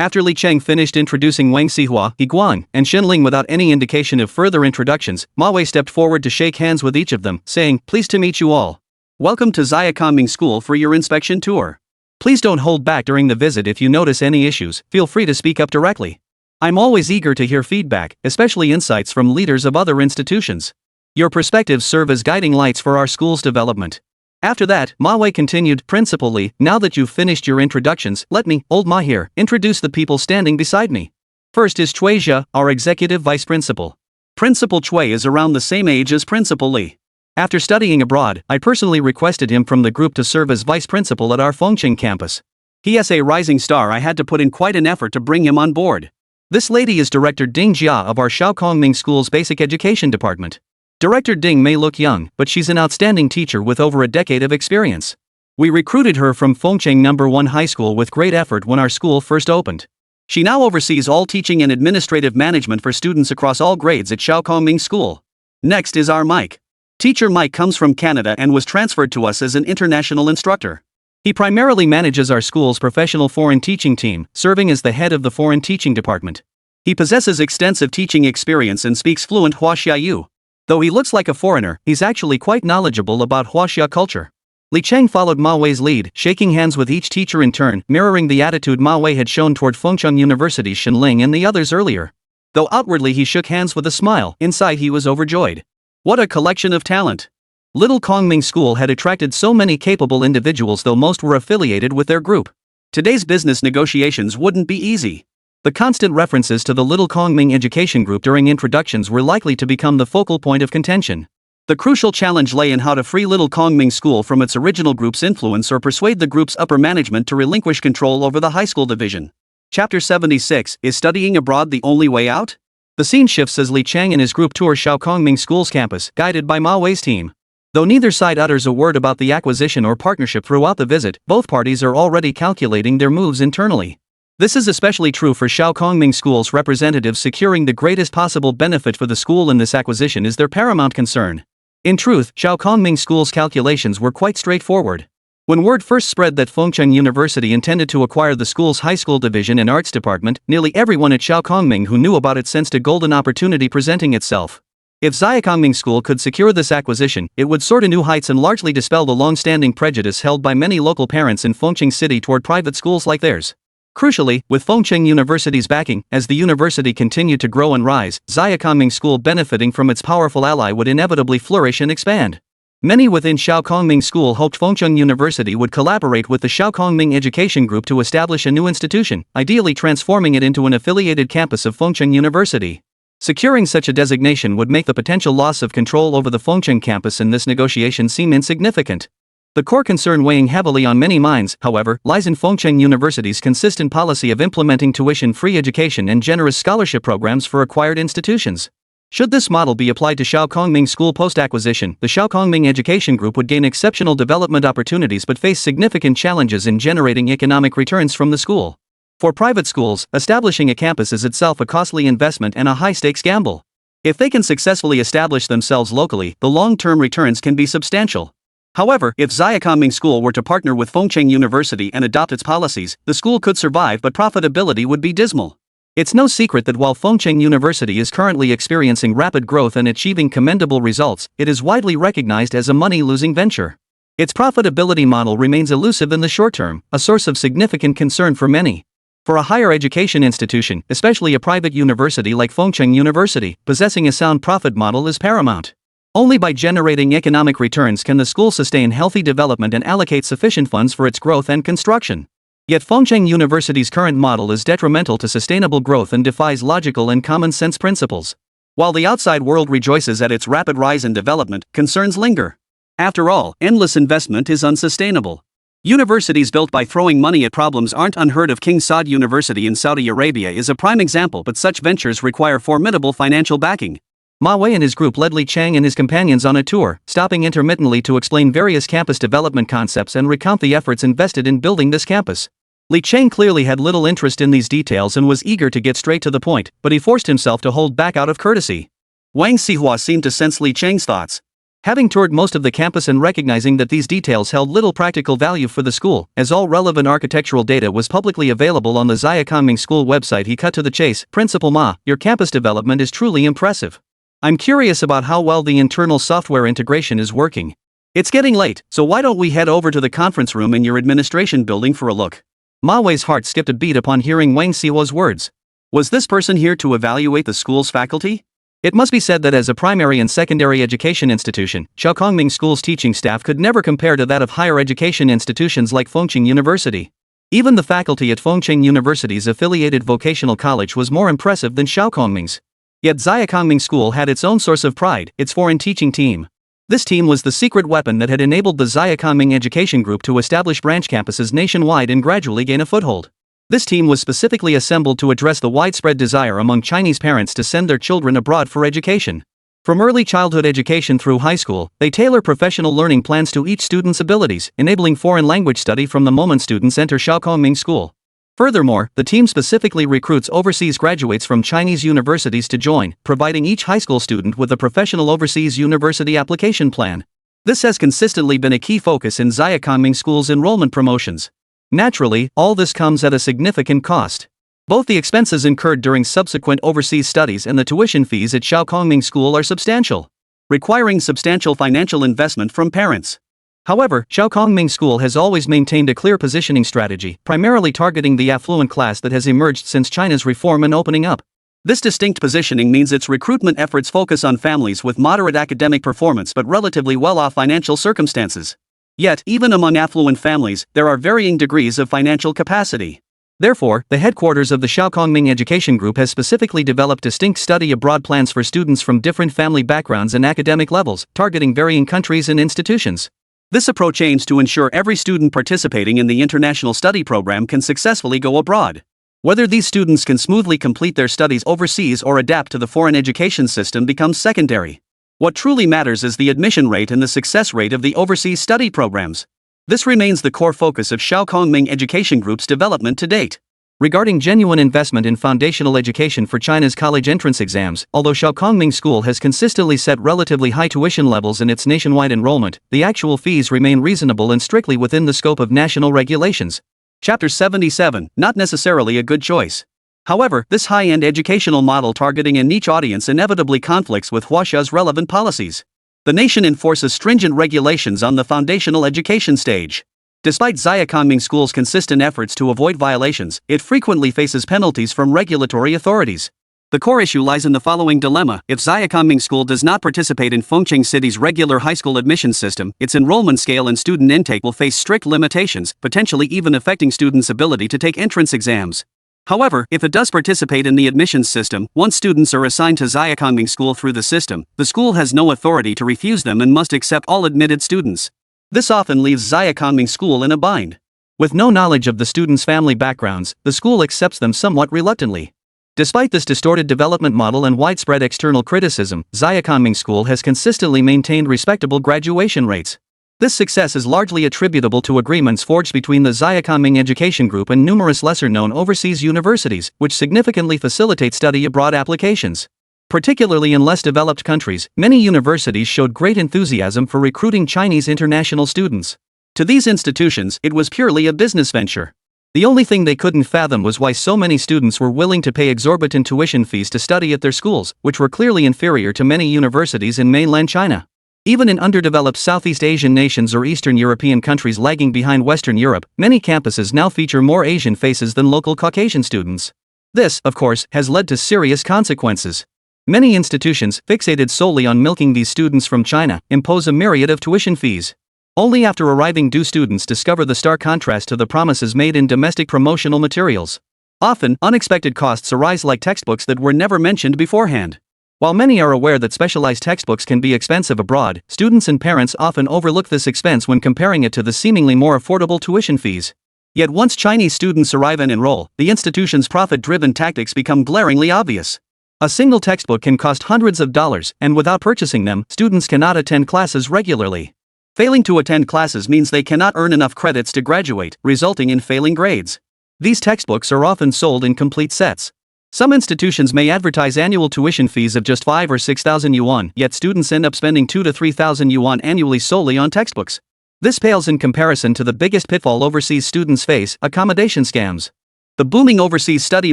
After Li Cheng finished introducing Wang Xihua, He Guang, and Xinling without any indication of further introductions, Ma Wei stepped forward to shake hands with each of them, saying, "Pleased to meet you all. Welcome to Xiaokangming School for your inspection tour. Please don't hold back during the visit. If you notice any issues, feel free to speak up directly. I'm always eager to hear feedback, especially insights from leaders of other institutions. Your perspectives serve as guiding lights for our school's development." After that, Ma Wei continued, "Principal Li, now that you've finished your introductions, let me, old Ma here, introduce the people standing beside me. First is Cui Jia, our executive vice principal. Principal Cui is around the same age as Principal Li. After studying abroad, I personally requested him from the group to serve as vice principal at our Fengcheng campus. He is a rising star. I had to put in quite an effort to bring him on board. This lady is Director Ding Jia of our Xiaokangming School's basic education department. Director Ding may look young, but she's an outstanding teacher with over a decade of experience. We recruited her from Fengcheng No. 1 High School with great effort when our school first opened. She now oversees all teaching and administrative management for students across all grades at Xiaokangming School. Next is our Mike. Teacher Mike comes from Canada and was transferred to us as an international instructor. He primarily manages our school's professional foreign teaching team, serving as the head of the foreign teaching department. He possesses extensive teaching experience and speaks fluent Huaxiayu. Though he looks like a foreigner, he's actually quite knowledgeable about Huaxia culture. Li Cheng followed Ma Wei's lead, shaking hands with each teacher in turn, mirroring the attitude Ma Wei had shown toward Fengcheng University's Xinling and the others earlier. Though outwardly he shook hands with a smile, inside he was overjoyed. What a collection of talent! Little Kongming School had attracted so many capable individuals, though most were affiliated with their group. Today's business negotiations wouldn't be easy. The constant references to the Little Kongming Education Group during introductions were likely to become the focal point of contention. The crucial challenge lay in how to free Little Kongming School from its original group's influence or persuade the group's upper management to relinquish control over the high school division. Chapter 76, Is Studying Abroad the Only Way Out? The scene shifts as Li Cheng and his group tour Xiaokangming School's campus, guided by Ma Wei's team. Though neither side utters a word about the acquisition or partnership throughout the visit, both parties are already calculating their moves internally. This is especially true for Xiaokangming School's representatives. Securing the greatest possible benefit for the school in this acquisition is their paramount concern. In truth, Xiaokangming School's calculations were quite straightforward. When word first spread that Fengcheng University intended to acquire the school's high school division and arts department, nearly everyone at Xiaokangming who knew about it sensed a golden opportunity presenting itself. If Xiaokangming School could secure this acquisition, it would soar to new heights and largely dispel the long-standing prejudice held by many local parents in Fengcheng City toward private schools like theirs. Crucially, with Fengcheng University's backing, as the university continued to grow and rise, Xiaokangming School benefiting from its powerful ally would inevitably flourish and expand. Many within Xiaokangming School hoped Fengcheng University would collaborate with the Xiaokangming Education Group to establish a new institution, ideally transforming it into an affiliated campus of Fengcheng University. Securing such a designation would make the potential loss of control over the Fengcheng campus in this negotiation seem insignificant. The core concern weighing heavily on many minds, however, lies in Fengcheng University's consistent policy of implementing tuition-free education and generous scholarship programs for acquired institutions. Should this model be applied to Xiaokangming School post-acquisition, the Xiaokangming Education Group would gain exceptional development opportunities but face significant challenges in generating economic returns from the school. For private schools, establishing a campus is itself a costly investment and a high-stakes gamble. If they can successfully establish themselves locally, the long-term returns can be substantial. However, if Xiaokangming School were to partner with Fengcheng University and adopt its policies, the school could survive but profitability would be dismal. It's no secret that while Fengcheng University is currently experiencing rapid growth and achieving commendable results, it is widely recognized as a money-losing venture. Its profitability model remains elusive in the short term, a source of significant concern for many. For a higher education institution, especially a private university like Fengcheng University, possessing a sound profit model is paramount. Only by generating economic returns can the school sustain healthy development and allocate sufficient funds for its growth and construction. Yet Fengcheng University's current model is detrimental to sustainable growth and defies logical and common sense principles. While the outside world rejoices at its rapid rise and development, concerns linger. After all, endless investment is unsustainable. Universities built by throwing money at problems aren't unheard of. King Saud University in Saudi Arabia is a prime example, but such ventures require formidable financial backing. Ma Wei and his group led Li Chang and his companions on a tour, stopping intermittently to explain various campus development concepts and recount the efforts invested in building this campus. Li Chang clearly had little interest in these details and was eager to get straight to the point, but he forced himself to hold back out of courtesy. Wang Xihua seemed to sense Li Chang's thoughts. Having toured most of the campus and recognizing that these details held little practical value for the school, as all relevant architectural data was publicly available on the Ziyakangming School website, he cut to the chase. Principal Ma, your campus development is truly impressive. I'm curious about how well the internal software integration is working. It's getting late, so why don't we head over to the conference room in your administration building for a look? Ma Wei's heart skipped a beat upon hearing Wang Xihua's words. Was this person here to evaluate the school's faculty? It must be said that as a primary and secondary education institution, Ziyakangming School's teaching staff could never compare to that of higher education institutions like Fengcheng University. Even the faculty at Fengcheng University's affiliated vocational college was more impressive than Ziyakangming's. Yet Ziyakangming School had its own source of pride, its foreign teaching team. This team was the secret weapon that had enabled the Ziyakangming Education Group to establish branch campuses nationwide and gradually gain a foothold. This team was specifically assembled to address the widespread desire among Chinese parents to send their children abroad for education. From early childhood education through high school, they tailor professional learning plans to each student's abilities, enabling foreign language study from the moment students enter Ziyakangming School. Furthermore, the team specifically recruits overseas graduates from Chinese universities to join, providing each high school student with a professional overseas university application plan. This has consistently been a key focus in Ziyakangming School's enrollment promotions. Naturally, all this comes at a significant cost. Both the expenses incurred during subsequent overseas studies and the tuition fees at Ziyakangming School are substantial, requiring substantial financial investment from parents. However, Ziyakangming School has always maintained a clear positioning strategy, primarily targeting the affluent class that has emerged since China's reform and opening up. This distinct positioning means its recruitment efforts focus on families with moderate academic performance but relatively well-off financial circumstances. Yet, even among affluent families, there are varying degrees of financial capacity. Therefore, the headquarters of the Ziyakangming Education Group has specifically developed distinct study abroad plans for students from different family backgrounds and academic levels, targeting varying countries and institutions. This approach aims to ensure every student participating in the international study program can successfully go abroad. Whether these students can smoothly complete their studies overseas or adapt to the foreign education system becomes secondary. What truly matters is the admission rate and the success rate of the overseas study programs. This remains the core focus of Ziyakangming Education Group's development to date. Regarding genuine investment in foundational education for China's college entrance exams, although Ziyakangming School has consistently set relatively high tuition levels in its nationwide enrollment, the actual fees remain reasonable and strictly within the scope of national regulations. Chapter 77, not necessarily a good choice. However, this high-end educational model targeting a niche audience inevitably conflicts with Huaxia's relevant policies. The nation enforces stringent regulations on the foundational education stage. Despite Ziyakangming School's consistent efforts to avoid violations, it frequently faces penalties from regulatory authorities. The core issue lies in the following dilemma: if Ziyakangming School does not participate in Fengcheng City's regular high school admission system, its enrollment scale and student intake will face strict limitations, potentially even affecting students' ability to take entrance exams. However, if it does participate in the admissions system, once students are assigned to Ziyakangming School through the system, the school has no authority to refuse them and must accept all admitted students. This often leaves Ziyakangming School in a bind. With no knowledge of the students' family backgrounds, the school accepts them somewhat reluctantly. Despite this distorted development model and widespread external criticism, Ziyakangming School has consistently maintained respectable graduation rates. This success is largely attributable to agreements forged between the Ziyakangming Education Group and numerous lesser-known overseas universities, which significantly facilitate study abroad applications. Particularly in less developed countries, many universities showed great enthusiasm for recruiting Chinese international students. To these institutions, it was purely a business venture. The only thing they couldn't fathom was why so many students were willing to pay exorbitant tuition fees to study at their schools, which were clearly inferior to many universities in mainland China. Even in underdeveloped Southeast Asian nations or Eastern European countries lagging behind Western Europe, many campuses now feature more Asian faces than local Caucasian students. This, of course, has led to serious consequences. Many institutions, fixated solely on milking these students from China, impose a myriad of tuition fees. Only after arriving do students discover the stark contrast to the promises made in domestic promotional materials. Often, unexpected costs arise like textbooks that were never mentioned beforehand. While many are aware that specialized textbooks can be expensive abroad, students and parents often overlook this expense when comparing it to the seemingly more affordable tuition fees. Yet once Chinese students arrive and enroll, the institution's profit-driven tactics become glaringly obvious. A single textbook can cost hundreds of dollars, and without purchasing them, students cannot attend classes regularly. Failing to attend classes means they cannot earn enough credits to graduate, resulting in failing grades. These textbooks are often sold in complete sets. Some institutions may advertise annual tuition fees of just 5,000 or 6,000 yuan, yet students end up spending 2,000 to 3,000 yuan annually solely on textbooks. This pales in comparison to the biggest pitfall overseas students face: accommodation scams. The booming overseas study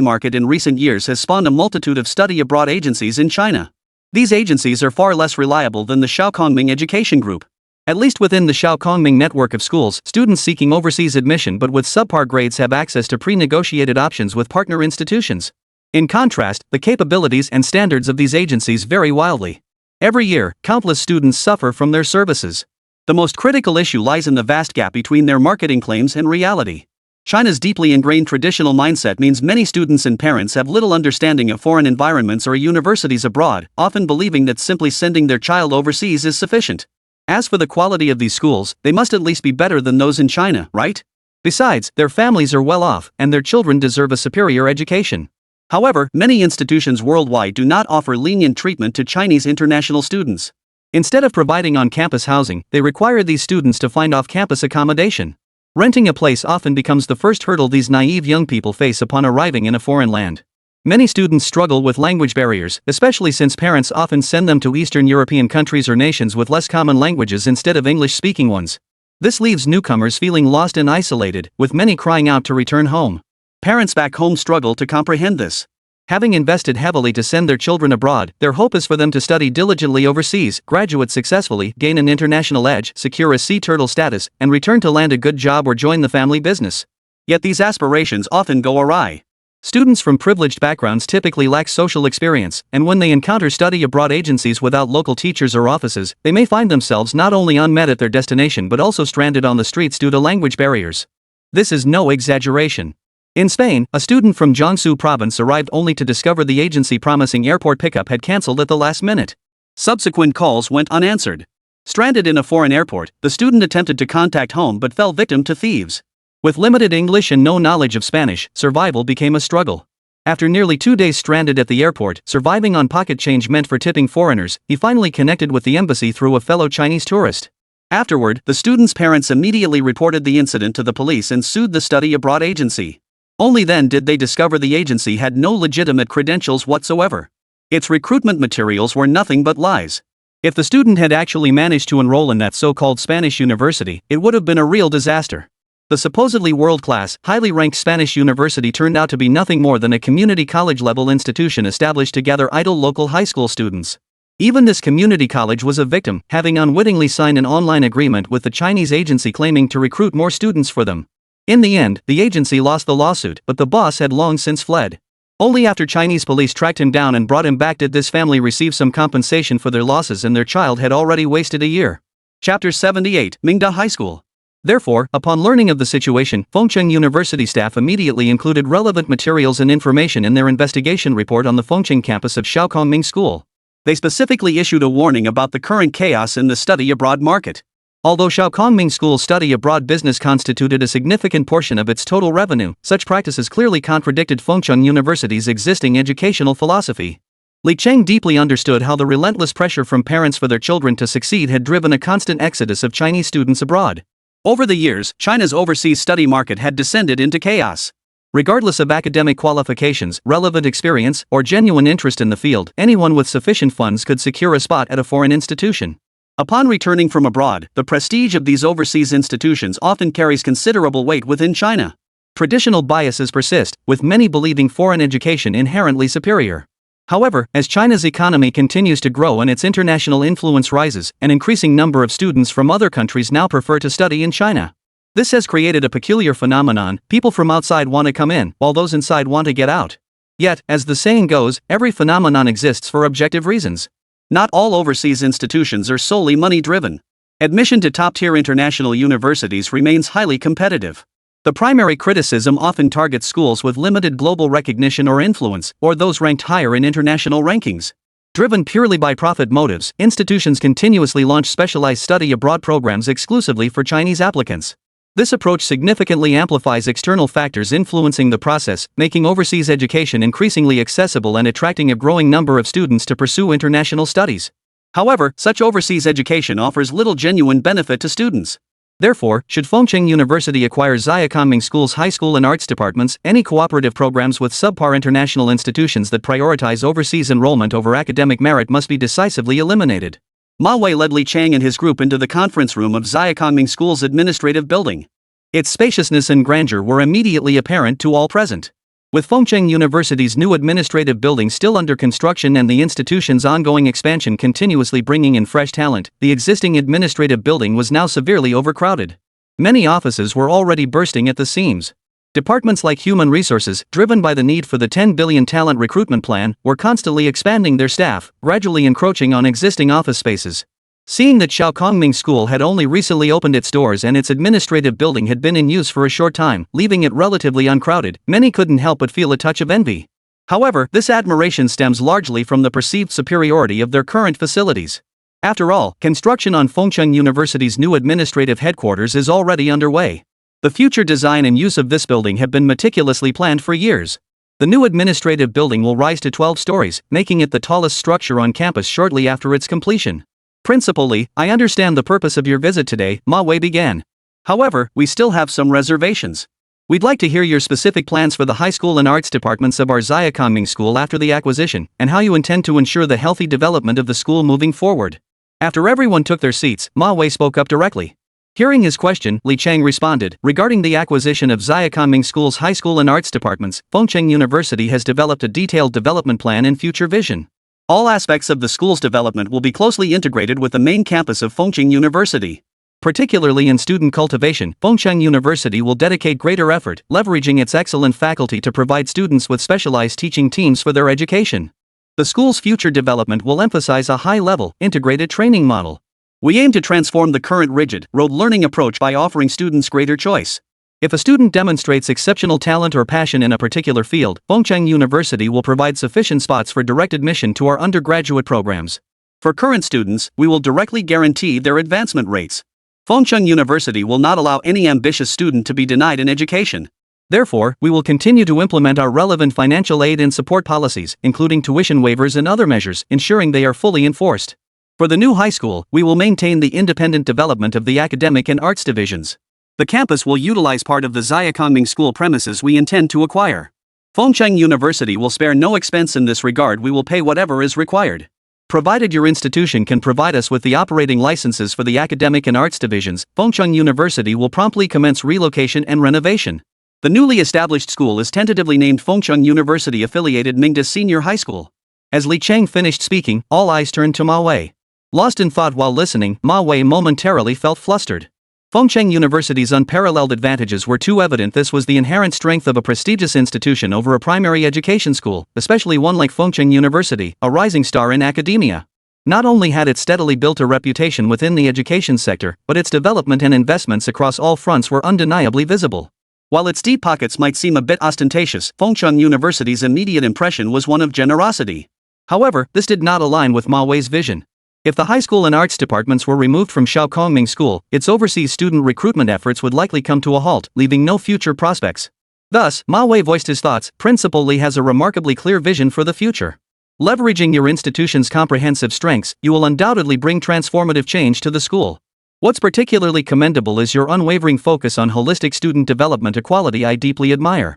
market in recent years has spawned a multitude of study abroad agencies in China. These agencies are far less reliable than the Shaokongming Education Group. At least within the Shaokongming network of schools, students seeking overseas admission but with subpar grades have access to pre-negotiated options with partner institutions. In contrast, the capabilities and standards of these agencies vary wildly. Every year, countless students suffer from their services. The most critical issue lies in the vast gap between their marketing claims and reality. China's deeply ingrained traditional mindset means many students and parents have little understanding of foreign environments or universities abroad, often believing that simply sending their child overseas is sufficient. As for the quality of these schools, they must at least be better than those in China, right? Besides, their families are well off, and their children deserve a superior education. However, many institutions worldwide do not offer lenient treatment to Chinese international students. Instead of providing on-campus housing, they require these students to find off-campus accommodation. Renting a place often becomes the first hurdle these naive young people face upon arriving in a foreign land. Many students struggle with language barriers, especially since parents often send them to Eastern European countries or nations with less common languages instead of English-speaking ones. This leaves newcomers feeling lost and isolated, with many crying out to return home. Parents back home struggle to comprehend this. Having invested heavily to send their children abroad, their hope is for them to study diligently overseas, graduate successfully, gain an international edge, secure a sea turtle status, and return to land a good job or join the family business. Yet these aspirations often go awry. Students from privileged backgrounds typically lack social experience, and when they encounter study abroad agencies without local teachers or offices, they may find themselves not only unmet at their destination but also stranded on the streets due to language barriers. This is no exaggeration. In Spain, a student from Jiangsu province arrived only to discover the agency promising airport pickup had cancelled at the last minute. Subsequent calls went unanswered. Stranded in a foreign airport, the student attempted to contact home but fell victim to thieves. With limited English and no knowledge of Spanish, survival became a struggle. After nearly 2 days stranded at the airport, surviving on pocket change meant for tipping foreigners, he finally connected with the embassy through a fellow Chinese tourist. Afterward, the student's parents immediately reported the incident to the police and sued the study abroad agency. Only then did they discover the agency had no legitimate credentials whatsoever. Its recruitment materials were nothing but lies. If the student had actually managed to enroll in that so-called Spanish university, it would have been a real disaster. The supposedly world-class, highly ranked Spanish university turned out to be nothing more than a community college-level institution established to gather idle local high school students. Even this community college was a victim, having unwittingly signed an online agreement with the Chinese agency claiming to recruit more students for them. In the end, the agency lost the lawsuit, but the boss had long since fled. Only after Chinese police tracked him down and brought him back did this family receive some compensation for their losses, and their child had already wasted a year. Chapter 78, Mingda High School. Therefore, upon learning of the situation, Fengcheng University staff immediately included relevant materials and information in their investigation report on the Fengcheng campus of Shaokongming School. They specifically issued a warning about the current chaos in the study abroad market. Although Shaokongming School's study abroad business constituted a significant portion of its total revenue, such practices clearly contradicted Fengcheng University's existing educational philosophy. Li Cheng deeply understood how the relentless pressure from parents for their children to succeed had driven a constant exodus of Chinese students abroad. Over the years, China's overseas study market had descended into chaos. Regardless of academic qualifications, relevant experience, or genuine interest in the field, anyone with sufficient funds could secure a spot at a foreign institution. Upon returning from abroad, the prestige of these overseas institutions often carries considerable weight within China. Traditional biases persist, with many believing foreign education inherently superior. However, as China's economy continues to grow and its international influence rises, an increasing number of students from other countries now prefer to study in China. This has created a peculiar phenomenon: people from outside want to come in, while those inside want to get out. Yet, as the saying goes, every phenomenon exists for objective reasons. Not all overseas institutions are solely money-driven. Admission to top-tier international universities remains highly competitive. The primary criticism often targets schools with limited global recognition or influence, or those ranked higher in international rankings. Driven purely by profit motives, institutions continuously launch specialized study abroad programs exclusively for Chinese applicants. This approach significantly amplifies external factors influencing the process, making overseas education increasingly accessible and attracting a growing number of students to pursue international studies. However, such overseas education offers little genuine benefit to students. Therefore, should Fengcheng University acquire Zhiakoming School's high school and arts departments, any cooperative programs with subpar international institutions that prioritize overseas enrollment over academic merit must be decisively eliminated. Ma Wei led Li Chang and his group into the conference room of Zhiakoming School's administrative building. Its spaciousness and grandeur were immediately apparent to all present. With Fengcheng University's new administrative building still under construction and the institution's ongoing expansion continuously bringing in fresh talent, the existing administrative building was now severely overcrowded. Many offices were already bursting at the seams. Departments like Human Resources, driven by the need for the 10 billion Talent Recruitment Plan, were constantly expanding their staff, gradually encroaching on existing office spaces. Seeing that Zhiakoming School had only recently opened its doors and its administrative building had been in use for a short time, leaving it relatively uncrowded, many couldn't help but feel a touch of envy. However, this admiration stems largely from the perceived superiority of their current facilities. After all, construction on Fengcheng University's new administrative headquarters is already underway. The future design and use of this building have been meticulously planned for years. The new administrative building will rise to 12 stories, making it the tallest structure on campus shortly after its completion. Principal Li, I understand the purpose of your visit today, Ma Wei began. However, we still have some reservations. We'd like to hear your specific plans for the high school and arts departments of our Zhiakoming School after the acquisition, and how you intend to ensure the healthy development of the school moving forward. After everyone took their seats, Ma Wei spoke up directly. Hearing his question, Li Chang responded, regarding the acquisition of Zhiakoming School's high school and arts departments, Fengcheng University has developed a detailed development plan and future vision. All aspects of the school's development will be closely integrated with the main campus of Fengcheng University. Particularly in student cultivation, Fengcheng University will dedicate greater effort, leveraging its excellent faculty to provide students with specialized teaching teams for their education. The school's future development will emphasize a high-level, integrated training model. We aim to transform the current rigid, rote learning approach by offering students greater choice. If a student demonstrates exceptional talent or passion in a particular field, Fengcheng University will provide sufficient spots for direct admission to our undergraduate programs. For current students, we will directly guarantee their advancement rates. Fengcheng University will not allow any ambitious student to be denied an education. Therefore, we will continue to implement our relevant financial aid and support policies, including tuition waivers and other measures, ensuring they are fully enforced. For the new high school, we will maintain the independent development of the academic and arts divisions. The campus will utilize part of the Zhiakoming School premises we intend to acquire. Fengcheng University will spare no expense in this regard. We will pay whatever is required. Provided your institution can provide us with the operating licenses for the academic and arts divisions, Fengcheng University will promptly commence relocation and renovation. The newly established school is tentatively named Fengcheng University-affiliated Mingda Senior High School. As Li Chang finished speaking, all eyes turned to Ma Wei. Lost in thought while listening, Ma Wei momentarily felt flustered. Fengcheng University's unparalleled advantages were too evident. This was the inherent strength of a prestigious institution over a primary education school, especially one like Fengcheng University, a rising star in academia. Not only had it steadily built a reputation within the education sector, but its development and investments across all fronts were undeniably visible. While its deep pockets might seem a bit ostentatious, Fengcheng University's immediate impression was one of generosity. However, this did not align with Ma Wei's vision. If the high school and arts departments were removed from Zhiakoming School, its overseas student recruitment efforts would likely come to a halt, leaving no future prospects. Thus, Ma Wei voiced his thoughts. Principal Li has a remarkably clear vision for the future. Leveraging your institution's comprehensive strengths, you will undoubtedly bring transformative change to the school. What's particularly commendable is your unwavering focus on holistic student development, a quality I deeply admire.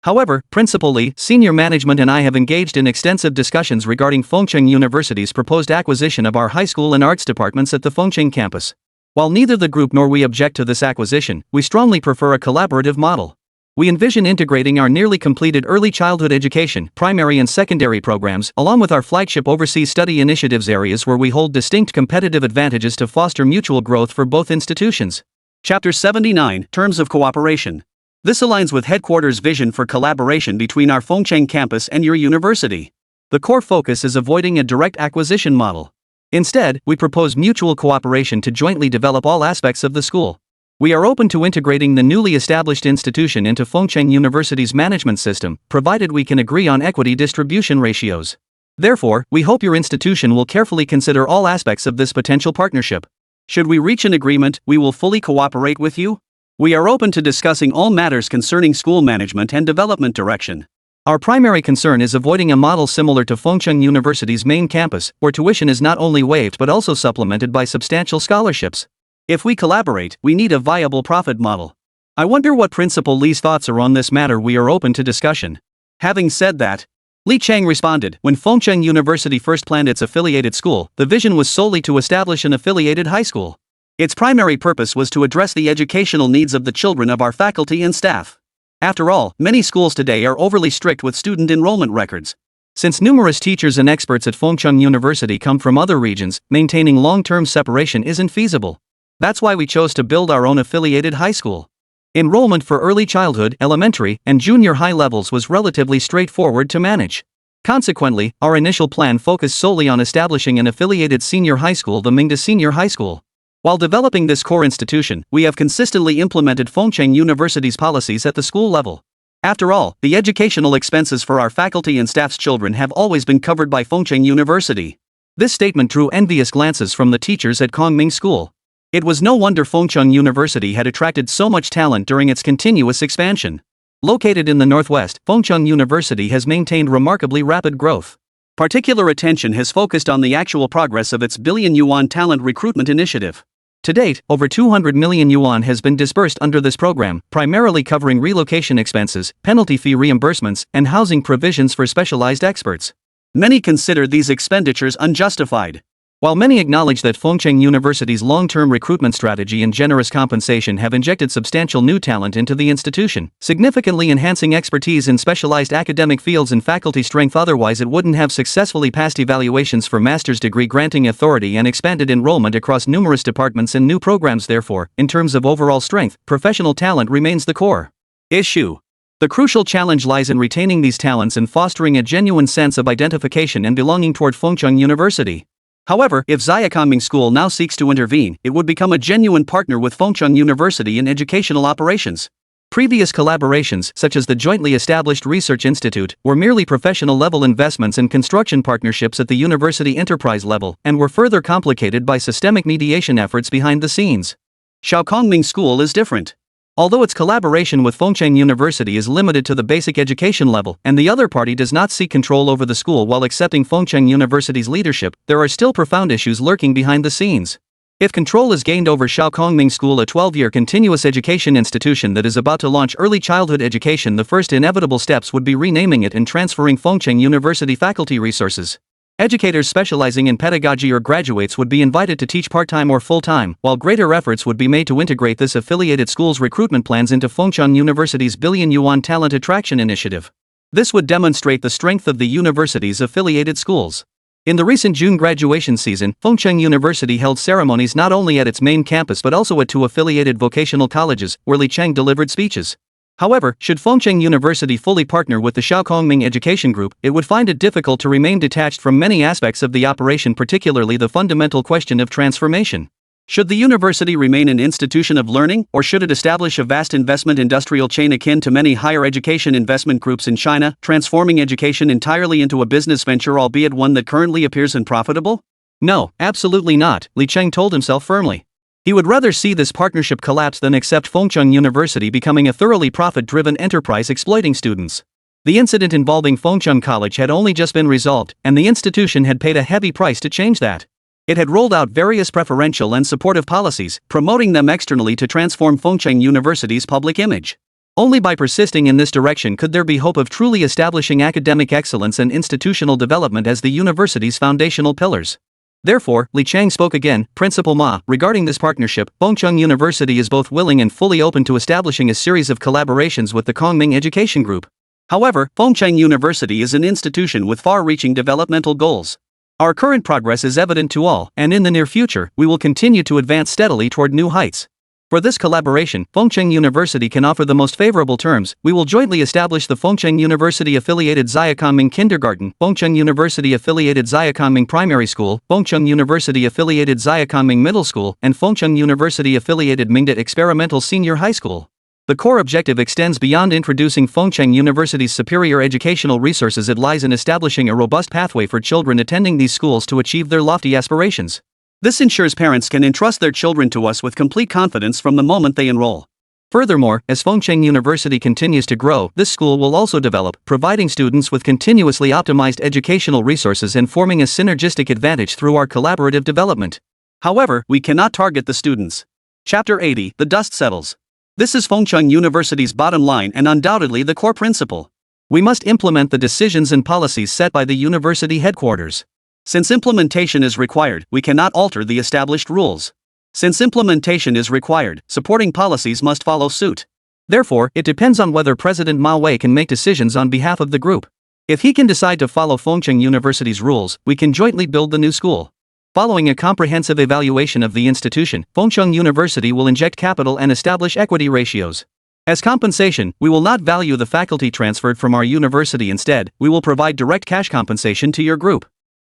However, Principal Li, senior management and I have engaged in extensive discussions regarding Fengcheng University's proposed acquisition of our high school and arts departments at the Fengcheng campus. While neither the group nor we object to this acquisition, we strongly prefer a collaborative model. We envision integrating our nearly completed early childhood education, primary and secondary programs, along with our flagship overseas study initiatives, areas where we hold distinct competitive advantages to foster mutual growth for both institutions. Chapter 79, Terms of Cooperation. This aligns with headquarters' vision for collaboration between our Fengcheng campus and your university. The core focus is avoiding a direct acquisition model. Instead, we propose mutual cooperation to jointly develop all aspects of the school. We are open to integrating the newly established institution into Fengcheng University's management system, provided we can agree on equity distribution ratios. Therefore, we hope your institution will carefully consider all aspects of this potential partnership. Should we reach an agreement, we will fully cooperate with you. We are open to discussing all matters concerning school management and development direction. Our primary concern is avoiding a model similar to Fengcheng University's main campus, where tuition is not only waived but also supplemented by substantial scholarships. If we collaborate, we need a viable profit model. I wonder what Principal Li's thoughts are on this matter. We are open to discussion. Having said that, Li Chang responded, when Fengcheng University first planned its affiliated school, the vision was solely to establish an affiliated high school. Its primary purpose was to address the educational needs of the children of our faculty and staff. After all, many schools today are overly strict with student enrollment records. Since numerous teachers and experts at Fengcheng University come from other regions, maintaining long-term separation isn't feasible. That's why we chose to build our own affiliated high school. Enrollment for early childhood, elementary, and junior high levels was relatively straightforward to manage. Consequently, our initial plan focused solely on establishing an affiliated senior high school, the Mingda Senior High School. While developing this core institution, we have consistently implemented Fengcheng University's policies at the school level. After all, the educational expenses for our faculty and staff's children have always been covered by Fengcheng University. This statement drew envious glances from the teachers at Kongming School. It was no wonder Fengcheng University had attracted so much talent during its continuous expansion. Located in the northwest, Fengcheng University has maintained remarkably rapid growth. Particular attention has focused on the actual progress of its billion-yuan talent recruitment initiative. To date, over 200 million yuan has been disbursed under this program, primarily covering relocation expenses, penalty fee reimbursements, and housing provisions for specialized experts. Many consider these expenditures unjustified. While many acknowledge that Fengcheng University's long-term recruitment strategy and generous compensation have injected substantial new talent into the institution, significantly enhancing expertise in specialized academic fields and faculty strength, otherwise it wouldn't have successfully passed evaluations for master's degree granting authority and expanded enrollment across numerous departments and new programs. Therefore, in terms of overall strength, professional talent remains the core issue. The crucial challenge lies in retaining these talents and fostering a genuine sense of identification and belonging toward Fengcheng University. However, if Kongming School now seeks to intervene, it would become a genuine partner with Fengcheng University in educational operations. Previous collaborations, such as the jointly established Research Institute, were merely professional-level investments and construction partnerships at the university enterprise level, and were further complicated by systemic mediation efforts behind the scenes. Kongming School is different. Although its collaboration with Fengcheng University is limited to the basic education level, and the other party does not seek control over the school while accepting Fengcheng University's leadership, there are still profound issues lurking behind the scenes. If control is gained over Kongming School, a 12-year continuous education institution that is about to launch early childhood education, the first inevitable steps would be renaming it and transferring Fengcheng University faculty resources. Educators specializing in pedagogy or graduates would be invited to teach part-time or full-time, while greater efforts would be made to integrate this affiliated school's recruitment plans into Fengcheng University's billion-yuan talent attraction initiative. This would demonstrate the strength of the university's affiliated schools. In the recent June graduation season, Fengcheng University held ceremonies not only at its main campus but also at two affiliated vocational colleges, where Li Chang delivered speeches. However, should Fengcheng University fully partner with the Kongming Education Group, it would find it difficult to remain detached from many aspects of the operation, particularly the fundamental question of transformation. Should the university remain an institution of learning, or should it establish a vast investment industrial chain akin to many higher education investment groups in China, transforming education entirely into a business venture, albeit one that currently appears unprofitable? No, absolutely not, Li Chang told himself firmly. He would rather see this partnership collapse than accept Fengcheng University becoming a thoroughly profit-driven enterprise exploiting students. The incident involving Fengcheng College had only just been resolved, and the institution had paid a heavy price to change that. It had rolled out various preferential and supportive policies, promoting them externally to transform Fengcheng University's public image. Only by persisting in this direction could there be hope of truly establishing academic excellence and institutional development as the university's foundational pillars. Therefore, Li Chang spoke again, Principal Ma, regarding this partnership, Fengcheng University is both willing and fully open to establishing a series of collaborations with the Kongming Education Group. However, Fengcheng University is an institution with far-reaching developmental goals. Our current progress is evident to all, and in the near future, we will continue to advance steadily toward new heights. For this collaboration, Fengcheng University can offer the most favorable terms. We will jointly establish the Fengcheng University-affiliated Kongming Kindergarten, Fengcheng University-affiliated Kongming Primary School, Fengcheng University-affiliated Kongming Middle School, and Fengcheng University-affiliated Mingda Experimental Senior High School. The core objective extends beyond introducing Fengcheng University's superior educational resources. It lies in establishing a robust pathway for children attending these schools to achieve their lofty aspirations. This ensures parents can entrust their children to us with complete confidence from the moment they enroll. Furthermore, as Fengcheng University continues to grow, this school will also develop, providing students with continuously optimized educational resources and forming a synergistic advantage through our collaborative development. However, we cannot target the students. Chapter 80, The Dust Settles. This is Fengcheng University's bottom line and undoubtedly the core principle. We must implement the decisions and policies set by the university headquarters. Since implementation is required, we cannot alter the established rules. Since implementation is required, supporting policies must follow suit. Therefore, it depends on whether President Ma Wei can make decisions on behalf of the group. If he can decide to follow Fengcheng University's rules, we can jointly build the new school. Following a comprehensive evaluation of the institution, Fengcheng University will inject capital and establish equity ratios. As compensation, we will not value the faculty transferred from our university. Instead, we will provide direct cash compensation to your group.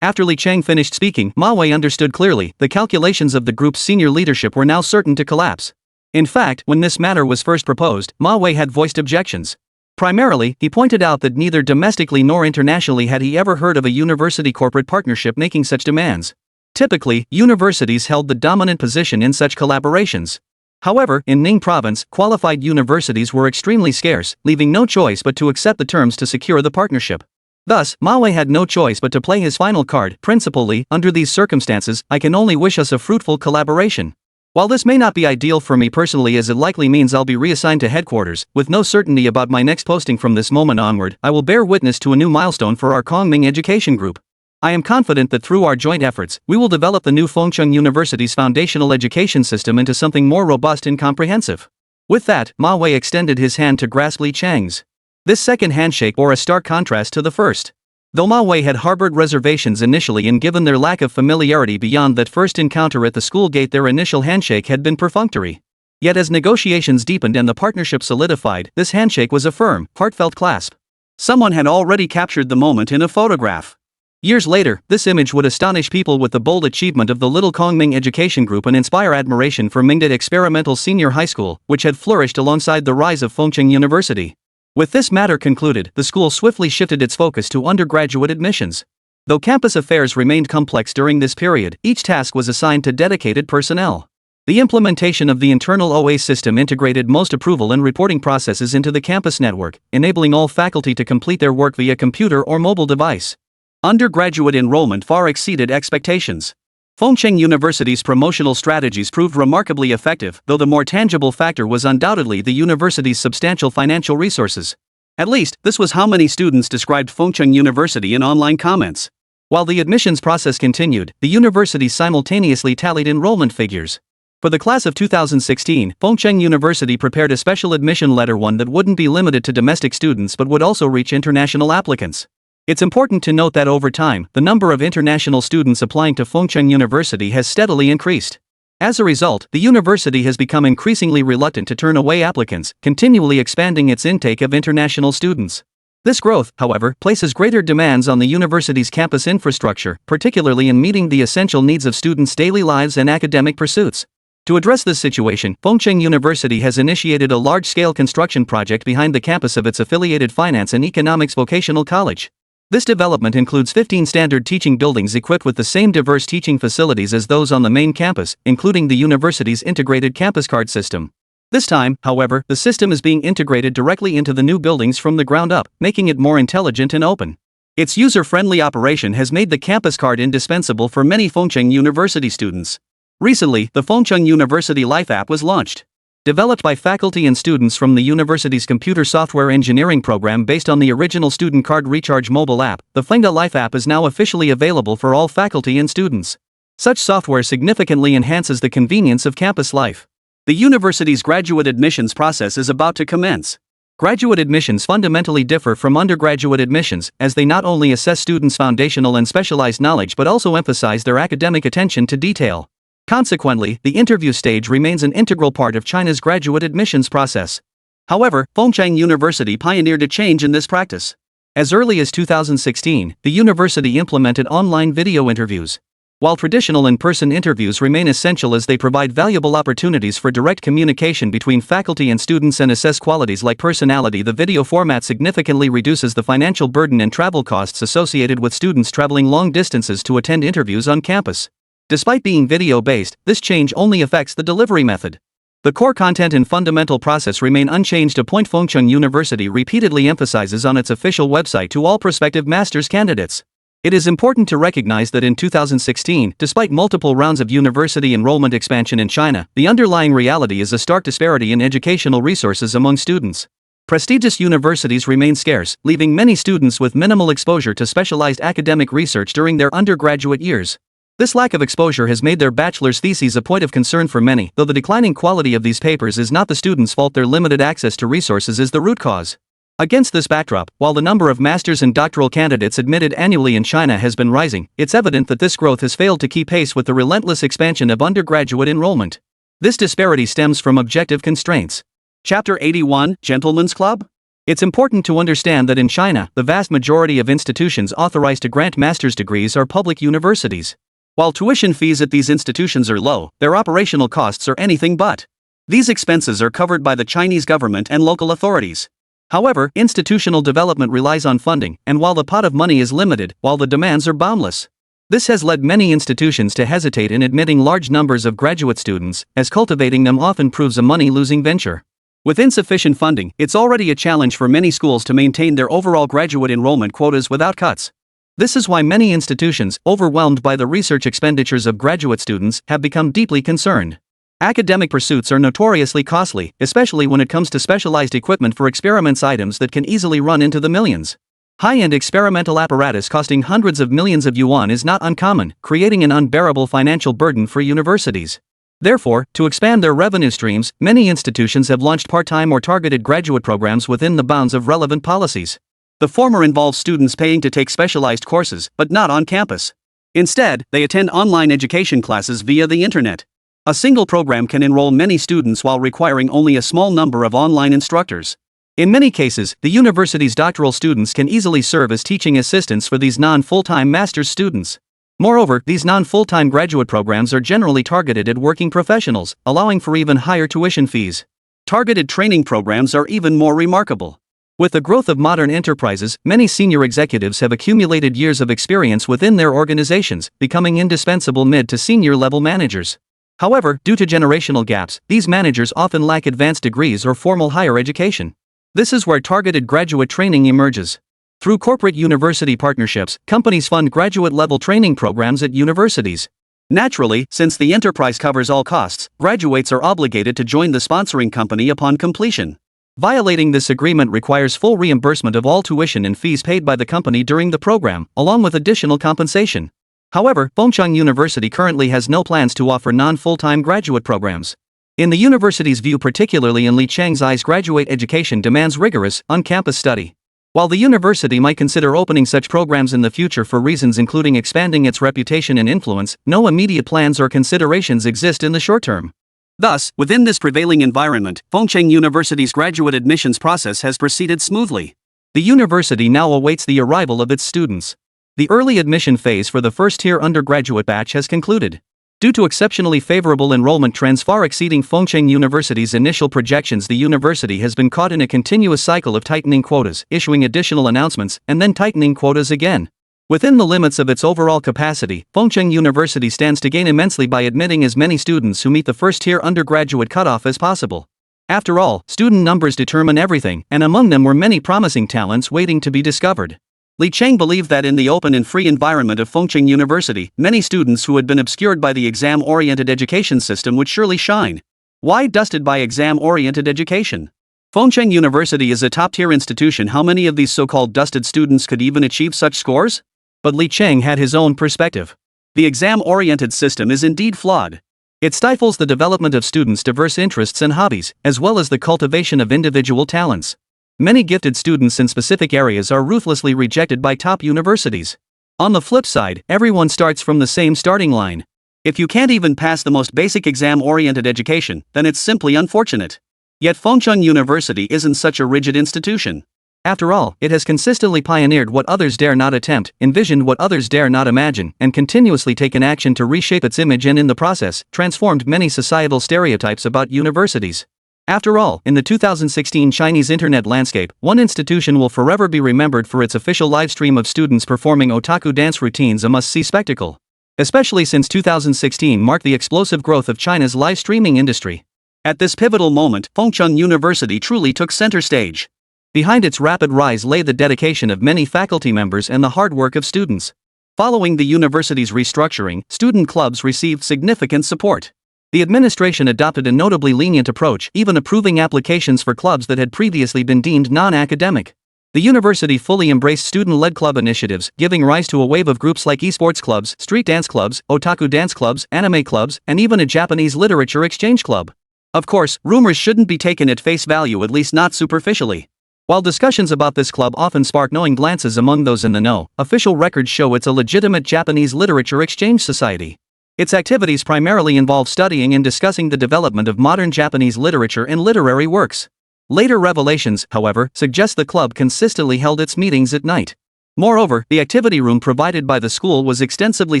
After Li Cheng finished speaking, Ma Wei understood clearly the calculations of the group's senior leadership were now certain to collapse. In fact, when this matter was first proposed, Ma Wei had voiced objections. Primarily, he pointed out that neither domestically nor internationally had he ever heard of a university corporate partnership making such demands. Typically, universities held the dominant position in such collaborations. However, in Ning Province, qualified universities were extremely scarce, leaving no choice but to accept the terms to secure the partnership. Thus, Ma Wei had no choice but to play his final card. Principally, under these circumstances, I can only wish us a fruitful collaboration. While this may not be ideal for me personally, as it likely means I'll be reassigned to headquarters, with no certainty about my next posting from this moment onward, I will bear witness to a new milestone for our Kongming Education Group. I am confident that through our joint efforts, we will develop the new Fengcheng University's foundational education system into something more robust and comprehensive. With that, Ma Wei extended his hand to grasp Li Cheng's. This second handshake bore a stark contrast to the first. Though Ma Wei had harbored reservations initially, and given their lack of familiarity beyond that first encounter at the school gate, their initial handshake had been perfunctory. Yet as negotiations deepened and the partnership solidified, this handshake was a firm, heartfelt clasp. Someone had already captured the moment in a photograph. Years later, this image would astonish people with the bold achievement of the Little Kongming Education Group and inspire admiration for Mingdad Experimental Senior High School, which had flourished alongside the rise of Fengcheng University. With this matter concluded, the school swiftly shifted its focus to undergraduate admissions. Though campus affairs remained complex during this period, each task was assigned to dedicated personnel. The implementation of the internal OA system integrated most approval and reporting processes into the campus network, enabling all faculty to complete their work via computer or mobile device. Undergraduate enrollment far exceeded expectations. Fengcheng University's promotional strategies proved remarkably effective, though the more tangible factor was undoubtedly the university's substantial financial resources. At least, this was how many students described Fengcheng University in online comments. While the admissions process continued, the university simultaneously tallied enrollment figures. For the class of 2016, Fengcheng University prepared a special admission letter, one that wouldn't be limited to domestic students but would also reach international applicants. It's important to note that over time, the number of international students applying to Fengcheng University has steadily increased. As a result, the university has become increasingly reluctant to turn away applicants, continually expanding its intake of international students. This growth, however, places greater demands on the university's campus infrastructure, particularly in meeting the essential needs of students' daily lives and academic pursuits. To address this situation, Fengcheng University has initiated a large-scale construction project behind the campus of its affiliated Finance and Economics Vocational College. This development includes 15 standard teaching buildings equipped with the same diverse teaching facilities as those on the main campus, including the university's integrated campus card system. This time, however, the system is being integrated directly into the new buildings from the ground up, making it more intelligent and open. Its user-friendly operation has made the campus card indispensable for many Fengcheng University students. Recently, the Fengcheng University Life app was launched. Developed by faculty and students from the university's computer software engineering program based on the original student card recharge mobile app, the Fengda Life app is now officially available for all faculty and students. Such software significantly enhances the convenience of campus life. The university's graduate admissions process is about to commence. Graduate admissions fundamentally differ from undergraduate admissions, as they not only assess students' foundational and specialized knowledge but also emphasize their academic attention to detail. Consequently, the interview stage remains an integral part of China's graduate admissions process. However, Fengcheng University pioneered a change in this practice. As early as 2016, the university implemented online video interviews. While traditional in-person interviews remain essential as they provide valuable opportunities for direct communication between faculty and students and assess qualities like personality, the video format significantly reduces the financial burden and travel costs associated with students traveling long distances to attend interviews on campus. Despite being video-based, this change only affects the delivery method. The core content and fundamental process remain unchanged, a point Fengcheng University repeatedly emphasizes on its official website to all prospective master's candidates. It is important to recognize that in 2016, despite multiple rounds of university enrollment expansion in China, the underlying reality is a stark disparity in educational resources among students. Prestigious universities remain scarce, leaving many students with minimal exposure to specialized academic research during their undergraduate years. This lack of exposure has made their bachelor's theses a point of concern for many, though the declining quality of these papers is not the students' fault. Their limited access to resources is the root cause. Against this backdrop, while the number of master's and doctoral candidates admitted annually in China has been rising, it's evident that this growth has failed to keep pace with the relentless expansion of undergraduate enrollment. This disparity stems from objective constraints. Chapter 81, Gentlemen's Club? It's important to understand that in China, the vast majority of institutions authorized to grant master's degrees are public universities. While tuition fees at these institutions are low, their operational costs are anything but. These expenses are covered by the Chinese government and local authorities. However, institutional development relies on funding, and while the pot of money is limited, while the demands are boundless. This has led many institutions to hesitate in admitting large numbers of graduate students, as cultivating them often proves a money-losing venture. With insufficient funding, it's already a challenge for many schools to maintain their overall graduate enrollment quotas without cuts. This is why many institutions, overwhelmed by the research expenditures of graduate students, have become deeply concerned. Academic pursuits are notoriously costly, especially when it comes to specialized equipment for experiments, items that can easily run into the millions. High-end experimental apparatus costing hundreds of millions of yuan is not uncommon, creating an unbearable financial burden for universities. Therefore, to expand their revenue streams, many institutions have launched part-time or targeted graduate programs within the bounds of relevant policies. The former involves students paying to take specialized courses, but not on campus. Instead, they attend online education classes via the internet. A single program can enroll many students while requiring only a small number of online instructors. In many cases, the university's doctoral students can easily serve as teaching assistants for these non-full-time master's students. Moreover, these non-full-time graduate programs are generally targeted at working professionals, allowing for even higher tuition fees. Targeted training programs are even more remarkable. With the growth of modern enterprises, many senior executives have accumulated years of experience within their organizations, becoming indispensable mid to senior level managers. However, due to generational gaps, these managers often lack advanced degrees or formal higher education. This is where targeted graduate training emerges. Through corporate university partnerships, companies fund graduate-level training programs at universities. Naturally, since the enterprise covers all costs, graduates are obligated to join the sponsoring company upon completion. Violating this agreement requires full reimbursement of all tuition and fees paid by the company during the program, along with additional compensation. However, Fengcheng University currently has no plans to offer non-full-time graduate programs. In the university's view, particularly in Li Cheng's eyes, graduate education demands rigorous, on-campus study. While the university might consider opening such programs in the future for reasons including expanding its reputation and influence, no immediate plans or considerations exist in the short term. Thus, within this prevailing environment, Fengcheng University's graduate admissions process has proceeded smoothly. The university now awaits the arrival of its students. The early admission phase for the first-tier undergraduate batch has concluded. Due to exceptionally favorable enrollment trends far exceeding Fengcheng University's initial projections, the university has been caught in a continuous cycle of tightening quotas, issuing additional announcements, and then tightening quotas again. Within the limits of its overall capacity, Fengcheng University stands to gain immensely by admitting as many students who meet the first-tier undergraduate cutoff as possible. After all, student numbers determine everything, and among them were many promising talents waiting to be discovered. Li Cheng believed that in the open and free environment of Fengcheng University, many students who had been obscured by the exam-oriented education system would surely shine. Why dusted by exam-oriented education? Fengcheng University is a top-tier institution. How many of these so-called dusted students could even achieve such scores? But Li Cheng had his own perspective. The exam-oriented system is indeed flawed. It stifles the development of students' diverse interests and hobbies, as well as the cultivation of individual talents. Many gifted students in specific areas are ruthlessly rejected by top universities. On the flip side, everyone starts from the same starting line. If you can't even pass the most basic exam-oriented education, then it's simply unfortunate. Yet Fengcheng University isn't such a rigid institution. After all, it has consistently pioneered what others dare not attempt, envisioned what others dare not imagine, and continuously taken action to reshape its image and in the process, transformed many societal stereotypes about universities. After all, in the 2016 Chinese internet landscape, one institution will forever be remembered for its official livestream of students performing otaku dance routines, a must-see spectacle. Especially since 2016 marked the explosive growth of China's live streaming industry. At this pivotal moment, Fengcheng University truly took center stage. Behind its rapid rise lay the dedication of many faculty members and the hard work of students. Following the university's restructuring, student clubs received significant support. The administration adopted a notably lenient approach, even approving applications for clubs that had previously been deemed non-academic. The university fully embraced student-led club initiatives, giving rise to a wave of groups like esports clubs, street dance clubs, otaku dance clubs, anime clubs, and even a Japanese literature exchange club. Of course, rumors shouldn't be taken at face value, at least not superficially. While discussions about this club often spark knowing glances among those in the know, official records show it's a legitimate Japanese literature exchange society. Its activities primarily involve studying and discussing the development of modern Japanese literature and literary works. Later revelations, however, suggest the club consistently held its meetings at night. Moreover, the activity room provided by the school was extensively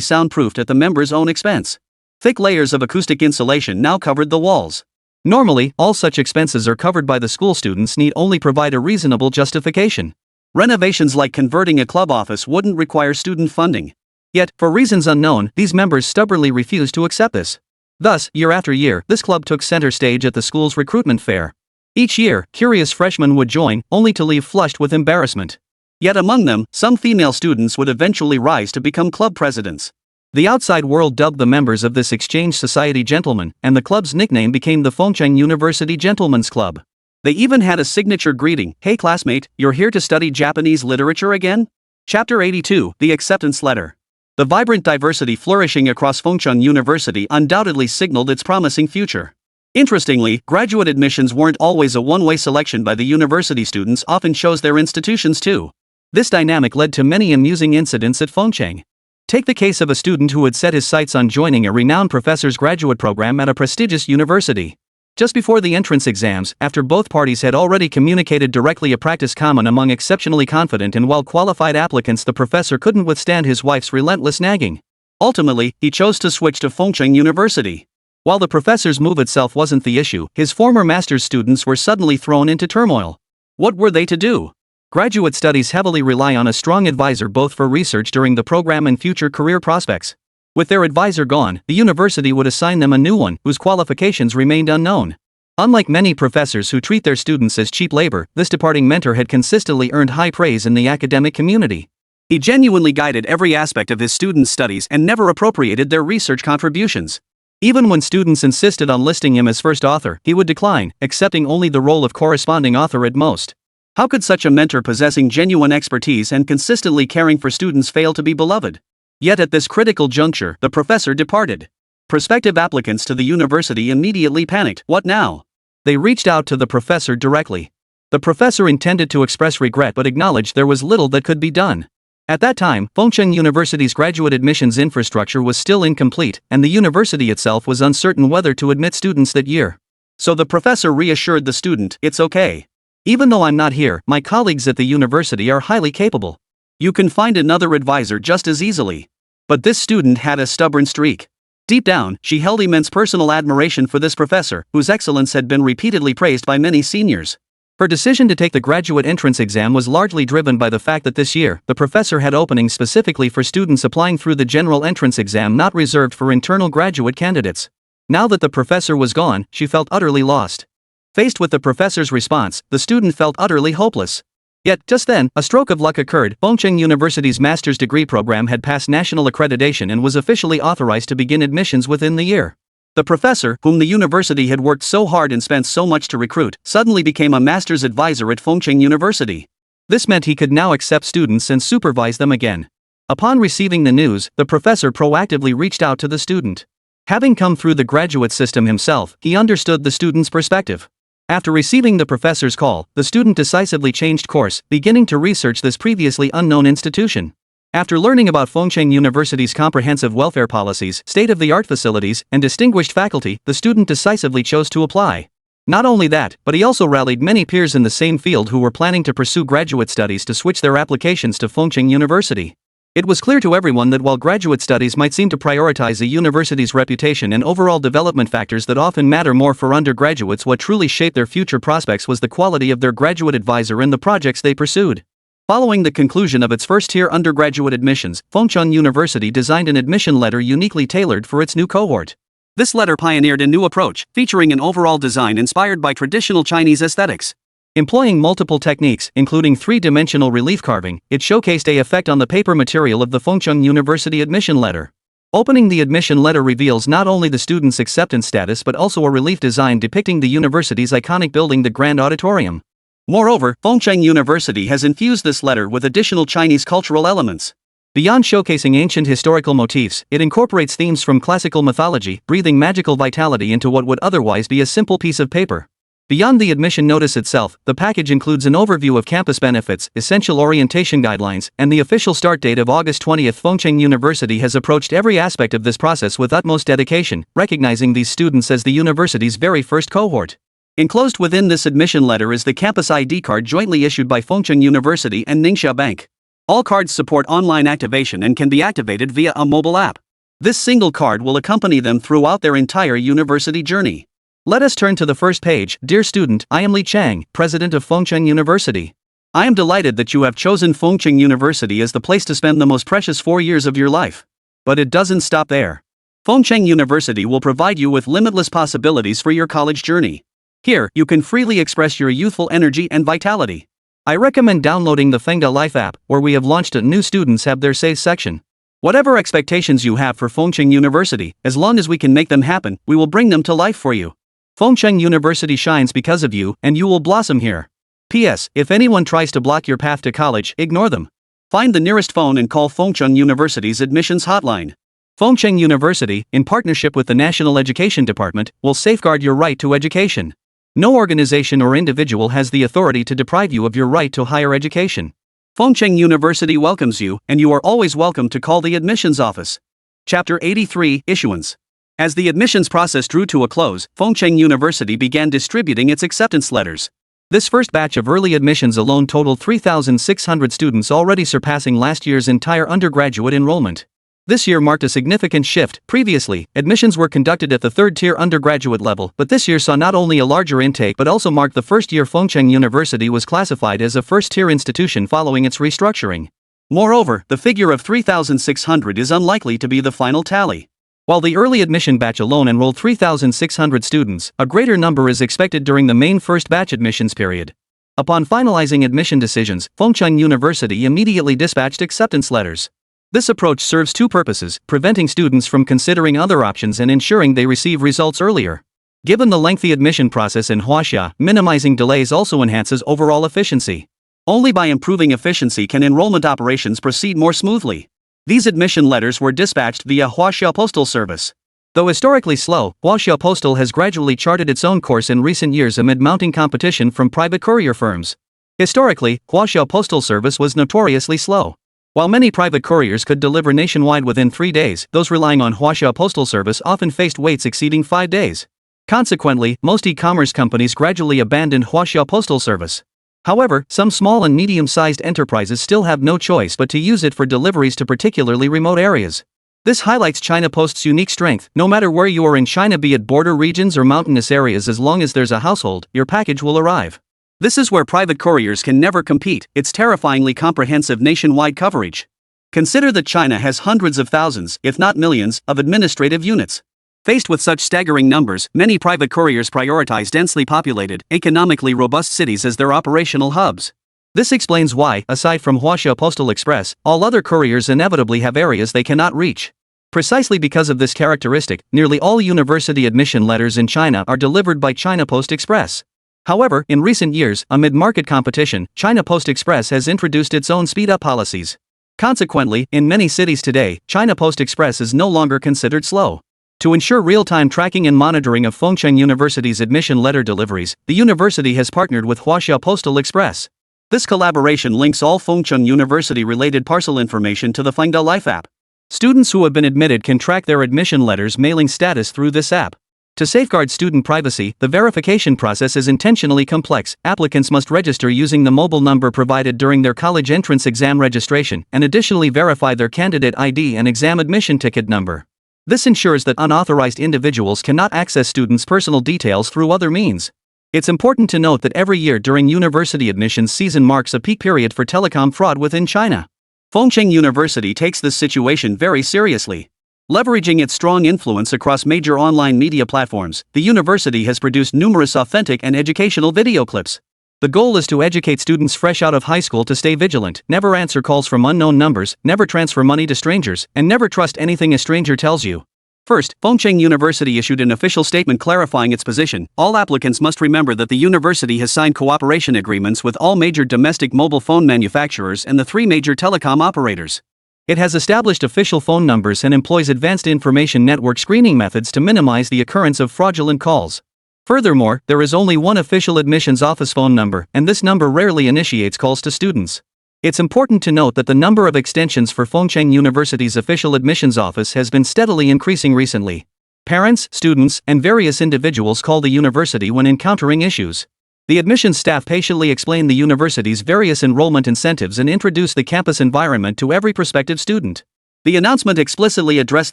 soundproofed at the members' own expense. Thick layers of acoustic insulation now covered the walls. Normally, all such expenses are covered by the school. Students need only provide a reasonable justification. Renovations like converting a club office wouldn't require student funding. Yet, for reasons unknown, these members stubbornly refused to accept this. Thus, year after year, this club took center stage at the school's recruitment fair. Each year, curious freshmen would join, only to leave flushed with embarrassment. Yet among them, some female students would eventually rise to become club presidents. The outside world dubbed the members of this exchange society gentlemen, and the club's nickname became the Fengcheng University Gentlemen's Club. They even had a signature greeting: "Hey classmate, you're here to study Japanese literature again?" Chapter 82, The Acceptance Letter. The vibrant diversity flourishing across Fengcheng University undoubtedly signaled its promising future. Interestingly, graduate admissions weren't always a one-way selection by the university. Students often chose their institutions too. This dynamic led to many amusing incidents at Fengcheng. Take the case of a student who had set his sights on joining a renowned professor's graduate program at a prestigious university. Just before the entrance exams, after both parties had already communicated directly, a practice common among exceptionally confident and well-qualified applicants, the professor couldn't withstand his wife's relentless nagging. Ultimately, he chose to switch to Fengcheng University. While the professor's move itself wasn't the issue, his former master's students were suddenly thrown into turmoil. What were they to do? Graduate studies heavily rely on a strong advisor both for research during the program and future career prospects. With their advisor gone, the university would assign them a new one, whose qualifications remained unknown. Unlike many professors who treat their students as cheap labor, this departing mentor had consistently earned high praise in the academic community. He genuinely guided every aspect of his students' studies and never appropriated their research contributions. Even when students insisted on listing him as first author, he would decline, accepting only the role of corresponding author at most. How could such a mentor possessing genuine expertise and consistently caring for students fail to be beloved? Yet at this critical juncture, the professor departed. Prospective applicants to the university immediately panicked. What now? They reached out to the professor directly. The professor intended to express regret but acknowledged there was little that could be done. At that time, Fengcheng University's graduate admissions infrastructure was still incomplete, and the university itself was uncertain whether to admit students that year. So the professor reassured the student, "It's okay. Even though I'm not here, my colleagues at the university are highly capable. You can find another advisor just as easily." But this student had a stubborn streak. Deep down, she held immense personal admiration for this professor, whose excellence had been repeatedly praised by many seniors. Her decision to take the graduate entrance exam was largely driven by the fact that this year, the professor had openings specifically for students applying through the general entrance exam, not reserved for internal graduate candidates. Now that the professor was gone, she felt utterly lost. Faced with the professor's response, the student felt utterly hopeless. Yet, just then, a stroke of luck occurred. Fengcheng University's master's degree program had passed national accreditation and was officially authorized to begin admissions within the year. The professor, whom the university had worked so hard and spent so much to recruit, suddenly became a master's advisor at Fengcheng University. This meant he could now accept students and supervise them again. Upon receiving the news, the professor proactively reached out to the student. Having come through the graduate system himself, he understood the student's perspective. After receiving the professor's call, the student decisively changed course, beginning to research this previously unknown institution. After learning about Fengcheng University's comprehensive welfare policies, state-of-the-art facilities, and distinguished faculty, the student decisively chose to apply. Not only that, but he also rallied many peers in the same field who were planning to pursue graduate studies to switch their applications to Fengcheng University. It was clear to everyone that while graduate studies might seem to prioritize a university's reputation and overall development factors that often matter more for undergraduates, what truly shaped their future prospects was the quality of their graduate advisor and the projects they pursued. Following the conclusion of its first-tier undergraduate admissions, Fengcheng University designed an admission letter uniquely tailored for its new cohort. This letter pioneered a new approach, featuring an overall design inspired by traditional Chinese aesthetics. Employing multiple techniques, including three-dimensional relief carving, it showcased an effect on the paper material of the Fengcheng University admission letter. Opening the admission letter reveals not only the student's acceptance status but also a relief design depicting the university's iconic building, the Grand Auditorium. Moreover, Fengcheng University has infused this letter with additional Chinese cultural elements. Beyond showcasing ancient historical motifs, it incorporates themes from classical mythology, breathing magical vitality into what would otherwise be a simple piece of paper. Beyond the admission notice itself, the package includes an overview of campus benefits, essential orientation guidelines, and the official start date of August 20. Fengcheng University has approached every aspect of this process with utmost dedication, recognizing these students as the university's very first cohort. Enclosed within this admission letter is the campus ID card jointly issued by Fengcheng University and Ningxia Bank. All cards support online activation and can be activated via a mobile app. This single card will accompany them throughout their entire university journey. Let us turn to the first page. Dear student, I am Li Chang, president of Fengcheng University. I am delighted that you have chosen Fengcheng University as the place to spend the most precious 4 years of your life. But it doesn't stop there. Fengcheng University will provide you with limitless possibilities for your college journey. Here, you can freely express your youthful energy and vitality. I recommend downloading the Fengda Life app, where we have launched a new Students Have Their Say section. Whatever expectations you have for Fengcheng University, as long as we can make them happen, we will bring them to life for you. Fengcheng University shines because of you, and you will blossom here. P.S. If anyone tries to block your path to college, ignore them. Find the nearest phone and call Fengcheng University's admissions hotline. Fengcheng University, in partnership with the National Education Department, will safeguard your right to education. No organization or individual has the authority to deprive you of your right to higher education. Fengcheng University welcomes you, and you are always welcome to call the admissions office. Chapter 83, Issuance. As the admissions process drew to a close, Fengcheng University began distributing its acceptance letters. This first batch of early admissions alone totaled 3,600 students, already surpassing last year's entire undergraduate enrollment. This year marked a significant shift. Previously, admissions were conducted at the third-tier undergraduate level, but this year saw not only a larger intake but also marked the first year Fengcheng University was classified as a first-tier institution following its restructuring. Moreover, the figure of 3,600 is unlikely to be the final tally. While the early admission batch alone enrolled 3,600 students, a greater number is expected during the main first batch admissions period. Upon finalizing admission decisions, Fengcheng University immediately dispatched acceptance letters. This approach serves two purposes: preventing students from considering other options and ensuring they receive results earlier. Given the lengthy admission process in Huaxia, minimizing delays also enhances overall efficiency. Only by improving efficiency can enrollment operations proceed more smoothly. These admission letters were dispatched via Huaxia Postal Service. Though historically slow, Huaxia Postal has gradually charted its own course in recent years amid mounting competition from private courier firms. Historically, Huaxia Postal Service was notoriously slow. While many private couriers could deliver nationwide within 3 days, those relying on Huaxia Postal Service often faced waits exceeding 5 days. Consequently, most e-commerce companies gradually abandoned Huaxia Postal Service. However, some small and medium-sized enterprises still have no choice but to use it for deliveries to particularly remote areas. This highlights China Post's unique strength. No matter where you are in China, be it border regions or mountainous areas, as long as there's a household, your package will arrive. This is where private couriers can never compete: its terrifyingly comprehensive nationwide coverage. Consider that China has hundreds of thousands, if not millions, of administrative units. Faced with such staggering numbers, many private couriers prioritize densely populated, economically robust cities as their operational hubs. This explains why, aside from Huaxia Postal Express, all other couriers inevitably have areas they cannot reach. Precisely because of this characteristic, nearly all university admission letters in China are delivered by China Post Express. However, in recent years, amid market competition, China Post Express has introduced its own speed-up policies. Consequently, in many cities today, China Post Express is no longer considered slow. To ensure real-time tracking and monitoring of Fengcheng University's admission letter deliveries, the university has partnered with Huaxia Postal Express. This collaboration links all Fengcheng University-related parcel information to the Fengda Life app. Students who have been admitted can track their admission letters' mailing status through this app. To safeguard student privacy, the verification process is intentionally complex. Applicants must register using the mobile number provided during their college entrance exam registration, and additionally verify their candidate ID and exam admission ticket number. This ensures that unauthorized individuals cannot access students' personal details through other means. It's important to note that every year during university admissions season marks a peak period for telecom fraud within China. Fengcheng University takes this situation very seriously. Leveraging its strong influence across major online media platforms, the university has produced numerous authentic and educational video clips. The goal is to educate students fresh out of high school to stay vigilant, never answer calls from unknown numbers, never transfer money to strangers, and never trust anything a stranger tells you. First, Fengshan University issued an official statement clarifying its position. All applicants must remember that the university has signed cooperation agreements with all major domestic mobile phone manufacturers and the 3 major telecom operators. It has established official phone numbers and employs advanced information network screening methods to minimize the occurrence of fraudulent calls. Furthermore, there is only one official admissions office phone number, and this number rarely initiates calls to students. It's important to note that the number of extensions for Fengshan University's official admissions office has been steadily increasing recently. Parents, students, and various individuals call the university when encountering issues. The admissions staff patiently explain the university's various enrollment incentives and introduce the campus environment to every prospective student. The announcement explicitly addressed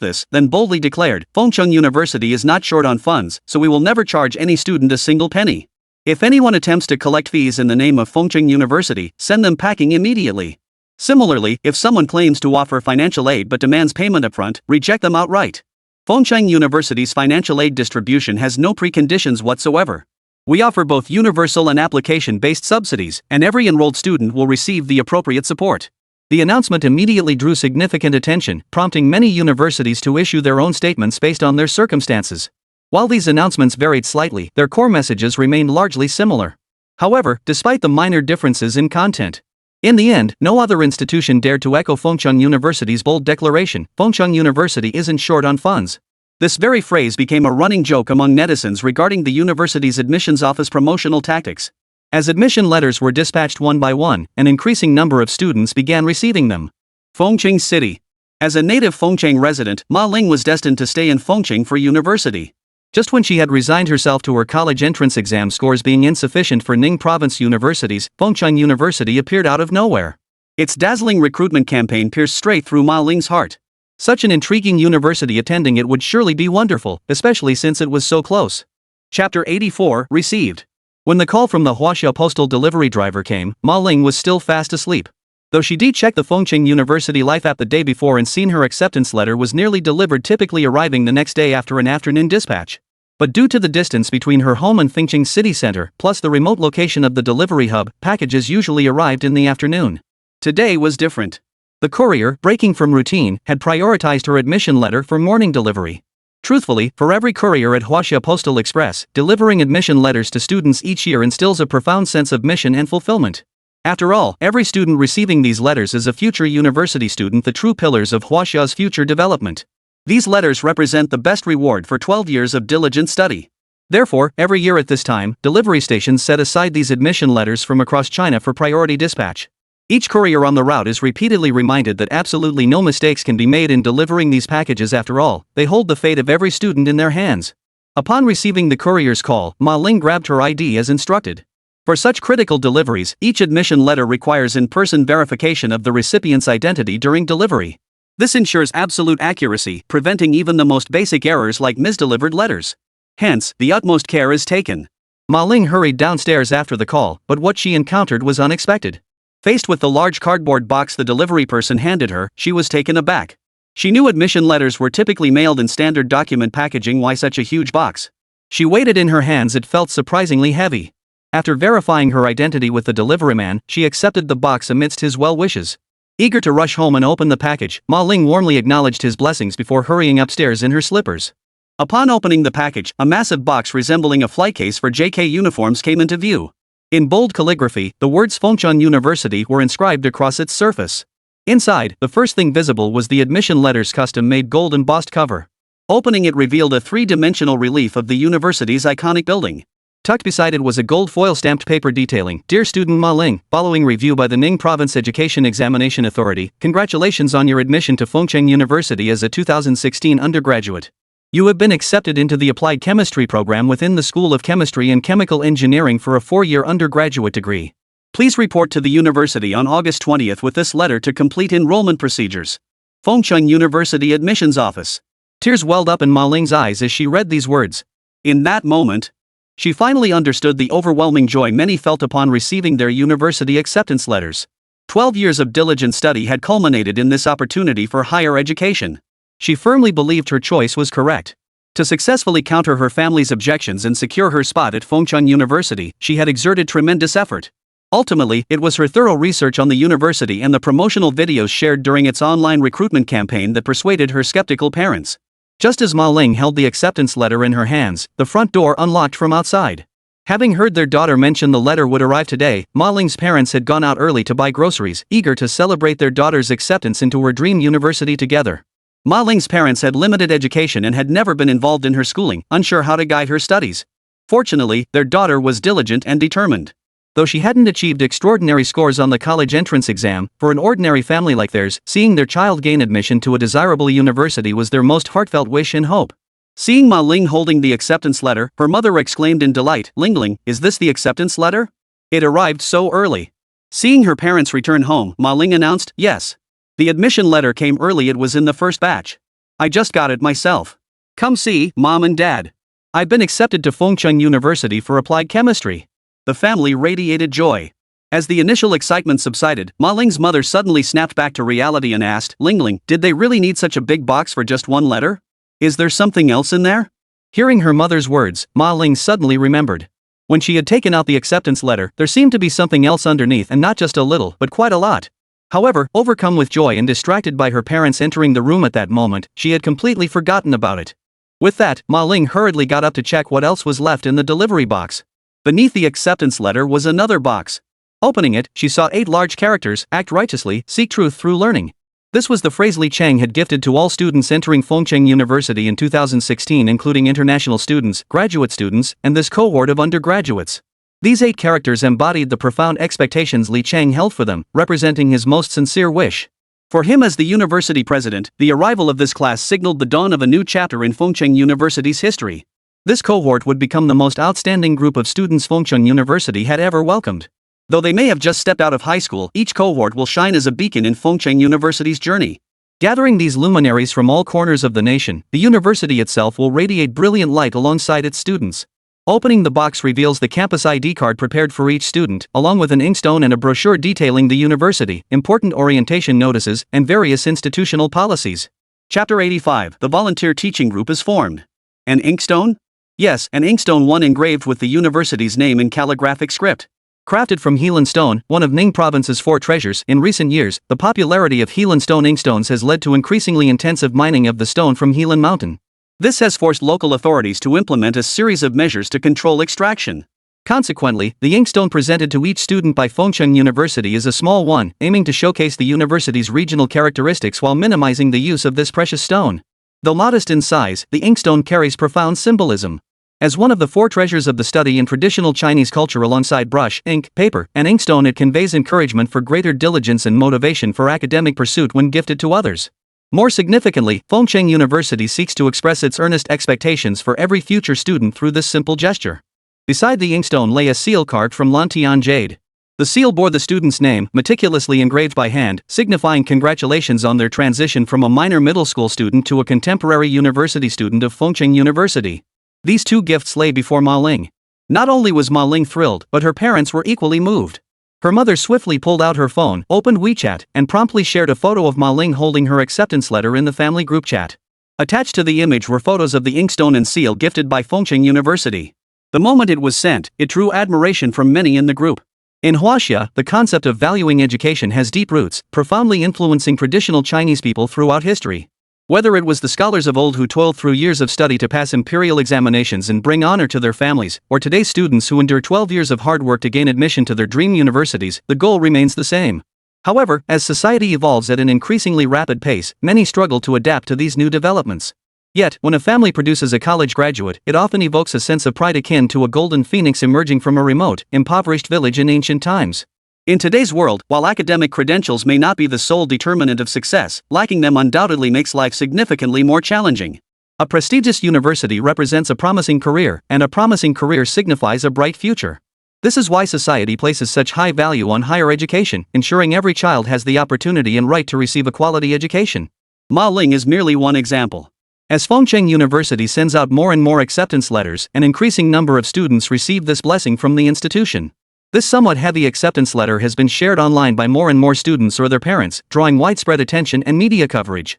this, then boldly declared, Fengshan University is not short on funds, so we will never charge any student a single penny. If anyone attempts to collect fees in the name of Fengshan University, send them packing immediately. Similarly, if someone claims to offer financial aid but demands payment upfront, reject them outright. Fengshan University's financial aid distribution has no preconditions whatsoever. We offer both universal and application-based subsidies, and every enrolled student will receive the appropriate support. The announcement immediately drew significant attention, prompting many universities to issue their own statements based on their circumstances. While these announcements varied slightly, their core messages remained largely similar. However, despite the minor differences in content, in the end, no other institution dared to echo Fengshan University's bold declaration, Fengshan University isn't short on funds. This very phrase became a running joke among netizens regarding the university's admissions office promotional tactics. As admission letters were dispatched one by one, an increasing number of students began receiving them. Fengshan City. As a native Fengshan resident, Ma Ling was destined to stay in Fengshan for university. Just when she had resigned herself to her college entrance exam scores being insufficient for Ning Province universities, Fengshan University appeared out of nowhere. Its dazzling recruitment campaign pierced straight through Ma Ling's heart. Such an intriguing university attending it would surely be wonderful, especially since it was so close. Chapter 84, Received. When the call from the Huaxia postal delivery driver came, Ma Ling was still fast asleep. Though she did check the Fengshan University Life app the day before and seen her acceptance letter was nearly delivered, typically arriving the next day after an afternoon dispatch. But due to the distance between her home and Fengshan city center, plus the remote location of the delivery hub, packages usually arrived in the afternoon. Today was different. The courier, breaking from routine, had prioritized her admission letter for morning delivery. Truthfully, for every courier at Huaxia Postal Express, delivering admission letters to students each year instills a profound sense of mission and fulfillment. After all, every student receiving these letters is a future university student, the true pillars of Huaxia's future development. These letters represent the best reward for 12 years of diligent study. Therefore, every year at this time, delivery stations set aside these admission letters from across China for priority dispatch. Each courier on the route is repeatedly reminded that absolutely no mistakes can be made in delivering these packages. After all, they hold the fate of every student in their hands. Upon receiving the courier's call, Ma Ling grabbed her ID as instructed. For such critical deliveries, each admission letter requires in-person verification of the recipient's identity during delivery. This ensures absolute accuracy, preventing even the most basic errors like misdelivered letters. Hence, the utmost care is taken. Ma Ling hurried downstairs after the call, but what she encountered was unexpected. Faced with the large cardboard box the delivery person handed her, she was taken aback. She knew admission letters were typically mailed in standard document packaging. Why such a huge box? She weighed it in her hands. It felt surprisingly heavy. After verifying her identity with the deliveryman, she accepted the box amidst his well wishes. Eager to rush home and open the package, Ma Ling warmly acknowledged his blessings before hurrying upstairs in her slippers. Upon opening the package, a massive box resembling a flight case for JK uniforms came into view. In bold calligraphy, the words Fengshan University were inscribed across its surface. Inside, the first thing visible was the admission letter's custom-made gold embossed cover. Opening it revealed a three-dimensional relief of the university's iconic building. Tucked beside it was a gold foil-stamped paper detailing, "Dear student Ma Ling, following review by the Ning Province Education Examination Authority, congratulations on your admission to Fengshan University as a 2016 undergraduate. You have been accepted into the Applied Chemistry program within the School of Chemistry and Chemical Engineering for a 4-year undergraduate degree. Please report to the university on August 20th with this letter to complete enrollment procedures. Fengshan University Admissions Office." Tears welled up in Ma Ling's eyes as she read these words. In that moment, she finally understood the overwhelming joy many felt upon receiving their university acceptance letters. 12 years of diligent study had culminated in this opportunity for higher education. She firmly believed her choice was correct. To successfully counter her family's objections and secure her spot at Fengchun University, she had exerted tremendous effort. Ultimately, it was her thorough research on the university and the promotional videos shared during its online recruitment campaign that persuaded her skeptical parents. Just as Ma Ling held the acceptance letter in her hands, the front door unlocked from outside. Having heard their daughter mention the letter would arrive today, Ma Ling's parents had gone out early to buy groceries, eager to celebrate their daughter's acceptance into her dream university together. Ma Ling's parents had limited education and had never been involved in her schooling, unsure how to guide her studies. Fortunately, their daughter was diligent and determined. Though she hadn't achieved extraordinary scores on the college entrance exam, for an ordinary family like theirs, seeing their child gain admission to a desirable university was their most heartfelt wish and hope. Seeing Ma Ling holding the acceptance letter, her mother exclaimed in delight, "Ling, is this the acceptance letter? It arrived so early." Seeing her parents return home, Ma Ling announced, "Yes. The admission letter came early, it was in the first batch. I just got it myself. Come see, Mom and Dad. I've been accepted to Fengchun University for applied chemistry." The family radiated joy. As the initial excitement subsided, Ma Ling's mother suddenly snapped back to reality and asked, Ling, did they really need such a big box for just one letter? Is there something else in there?" Hearing her mother's words, Ma Ling suddenly remembered. When she had taken out the acceptance letter, there seemed to be something else underneath, and not just a little, but quite a lot. However, overcome with joy and distracted by her parents entering the room at that moment, she had completely forgotten about it. With that, Ma Ling hurriedly got up to check what else was left in the delivery box. Beneath the acceptance letter was another box. Opening it, she saw 8 large characters: act righteously, seek truth through learning. This was the phrase Li Cheng had gifted to all students entering Fengchun University in 2016, including international students, graduate students, and this cohort of undergraduates. These 8 characters embodied the profound expectations Li Cheng held for them, representing his most sincere wish. For him as the university president, the arrival of this class signaled the dawn of a new chapter in Fengchun University's history. This cohort would become the most outstanding group of students Fengchun University had ever welcomed. Though they may have just stepped out of high school, each cohort will shine as a beacon in Fengchun University's journey. Gathering these luminaries from all corners of the nation, the university itself will radiate brilliant light alongside its students. Opening the box reveals the campus ID card prepared for each student, along with an inkstone and a brochure detailing the university, important orientation notices, and various institutional policies. Chapter 85. The volunteer teaching group is formed. An inkstone? Yes, an inkstone, one engraved with the university's name in calligraphic script. Crafted from Helan stone, one of Ning province's 4 treasures, in recent years, the popularity of Helan stone inkstones has led to increasingly intensive mining of the stone from Helan Mountain. This has forced local authorities to implement a series of measures to control extraction. Consequently, the inkstone presented to each student by Fengchun University is a small one, aiming to showcase the university's regional characteristics while minimizing the use of this precious stone. Though modest in size, the inkstone carries profound symbolism. As one of the 4 treasures of the study in traditional Chinese culture alongside brush, ink, paper, and inkstone, it conveys encouragement for greater diligence and motivation for academic pursuit when gifted to others. More significantly, Fengchun University seeks to express its earnest expectations for every future student through this simple gesture. Beside the inkstone lay a seal carved from Lantian jade. The seal bore the student's name, meticulously engraved by hand, signifying congratulations on their transition from a minor middle school student to a contemporary university student of Fengchun University. These 2 gifts lay before Ma Ling. Not only was Ma Ling thrilled, but her parents were equally moved. Her mother swiftly pulled out her phone, opened WeChat, and promptly shared a photo of Ma Ling holding her acceptance letter in the family group chat. Attached to the image were photos of the inkstone and seal gifted by Fengchun University. The moment it was sent, it drew admiration from many in the group. In Huaxia, the concept of valuing education has deep roots, profoundly influencing traditional Chinese people throughout history. Whether it was the scholars of old who toiled through years of study to pass imperial examinations and bring honor to their families, or today's students who endure 12 years of hard work to gain admission to their dream universities, the goal remains the same. However, as society evolves at an increasingly rapid pace, many struggle to adapt to these new developments. Yet, when a family produces a college graduate, it often evokes a sense of pride akin to a golden phoenix emerging from a remote, impoverished village in ancient times. In today's world, while academic credentials may not be the sole determinant of success, lacking them undoubtedly makes life significantly more challenging. A prestigious university represents a promising career, and a promising career signifies a bright future. This is why society places such high value on higher education, ensuring every child has the opportunity and right to receive a quality education. Ma Ling is merely one example. As Fengchun University sends out more and more acceptance letters, an increasing number of students receive this blessing from the institution. This somewhat heavy acceptance letter has been shared online by more and more students or their parents, drawing widespread attention and media coverage.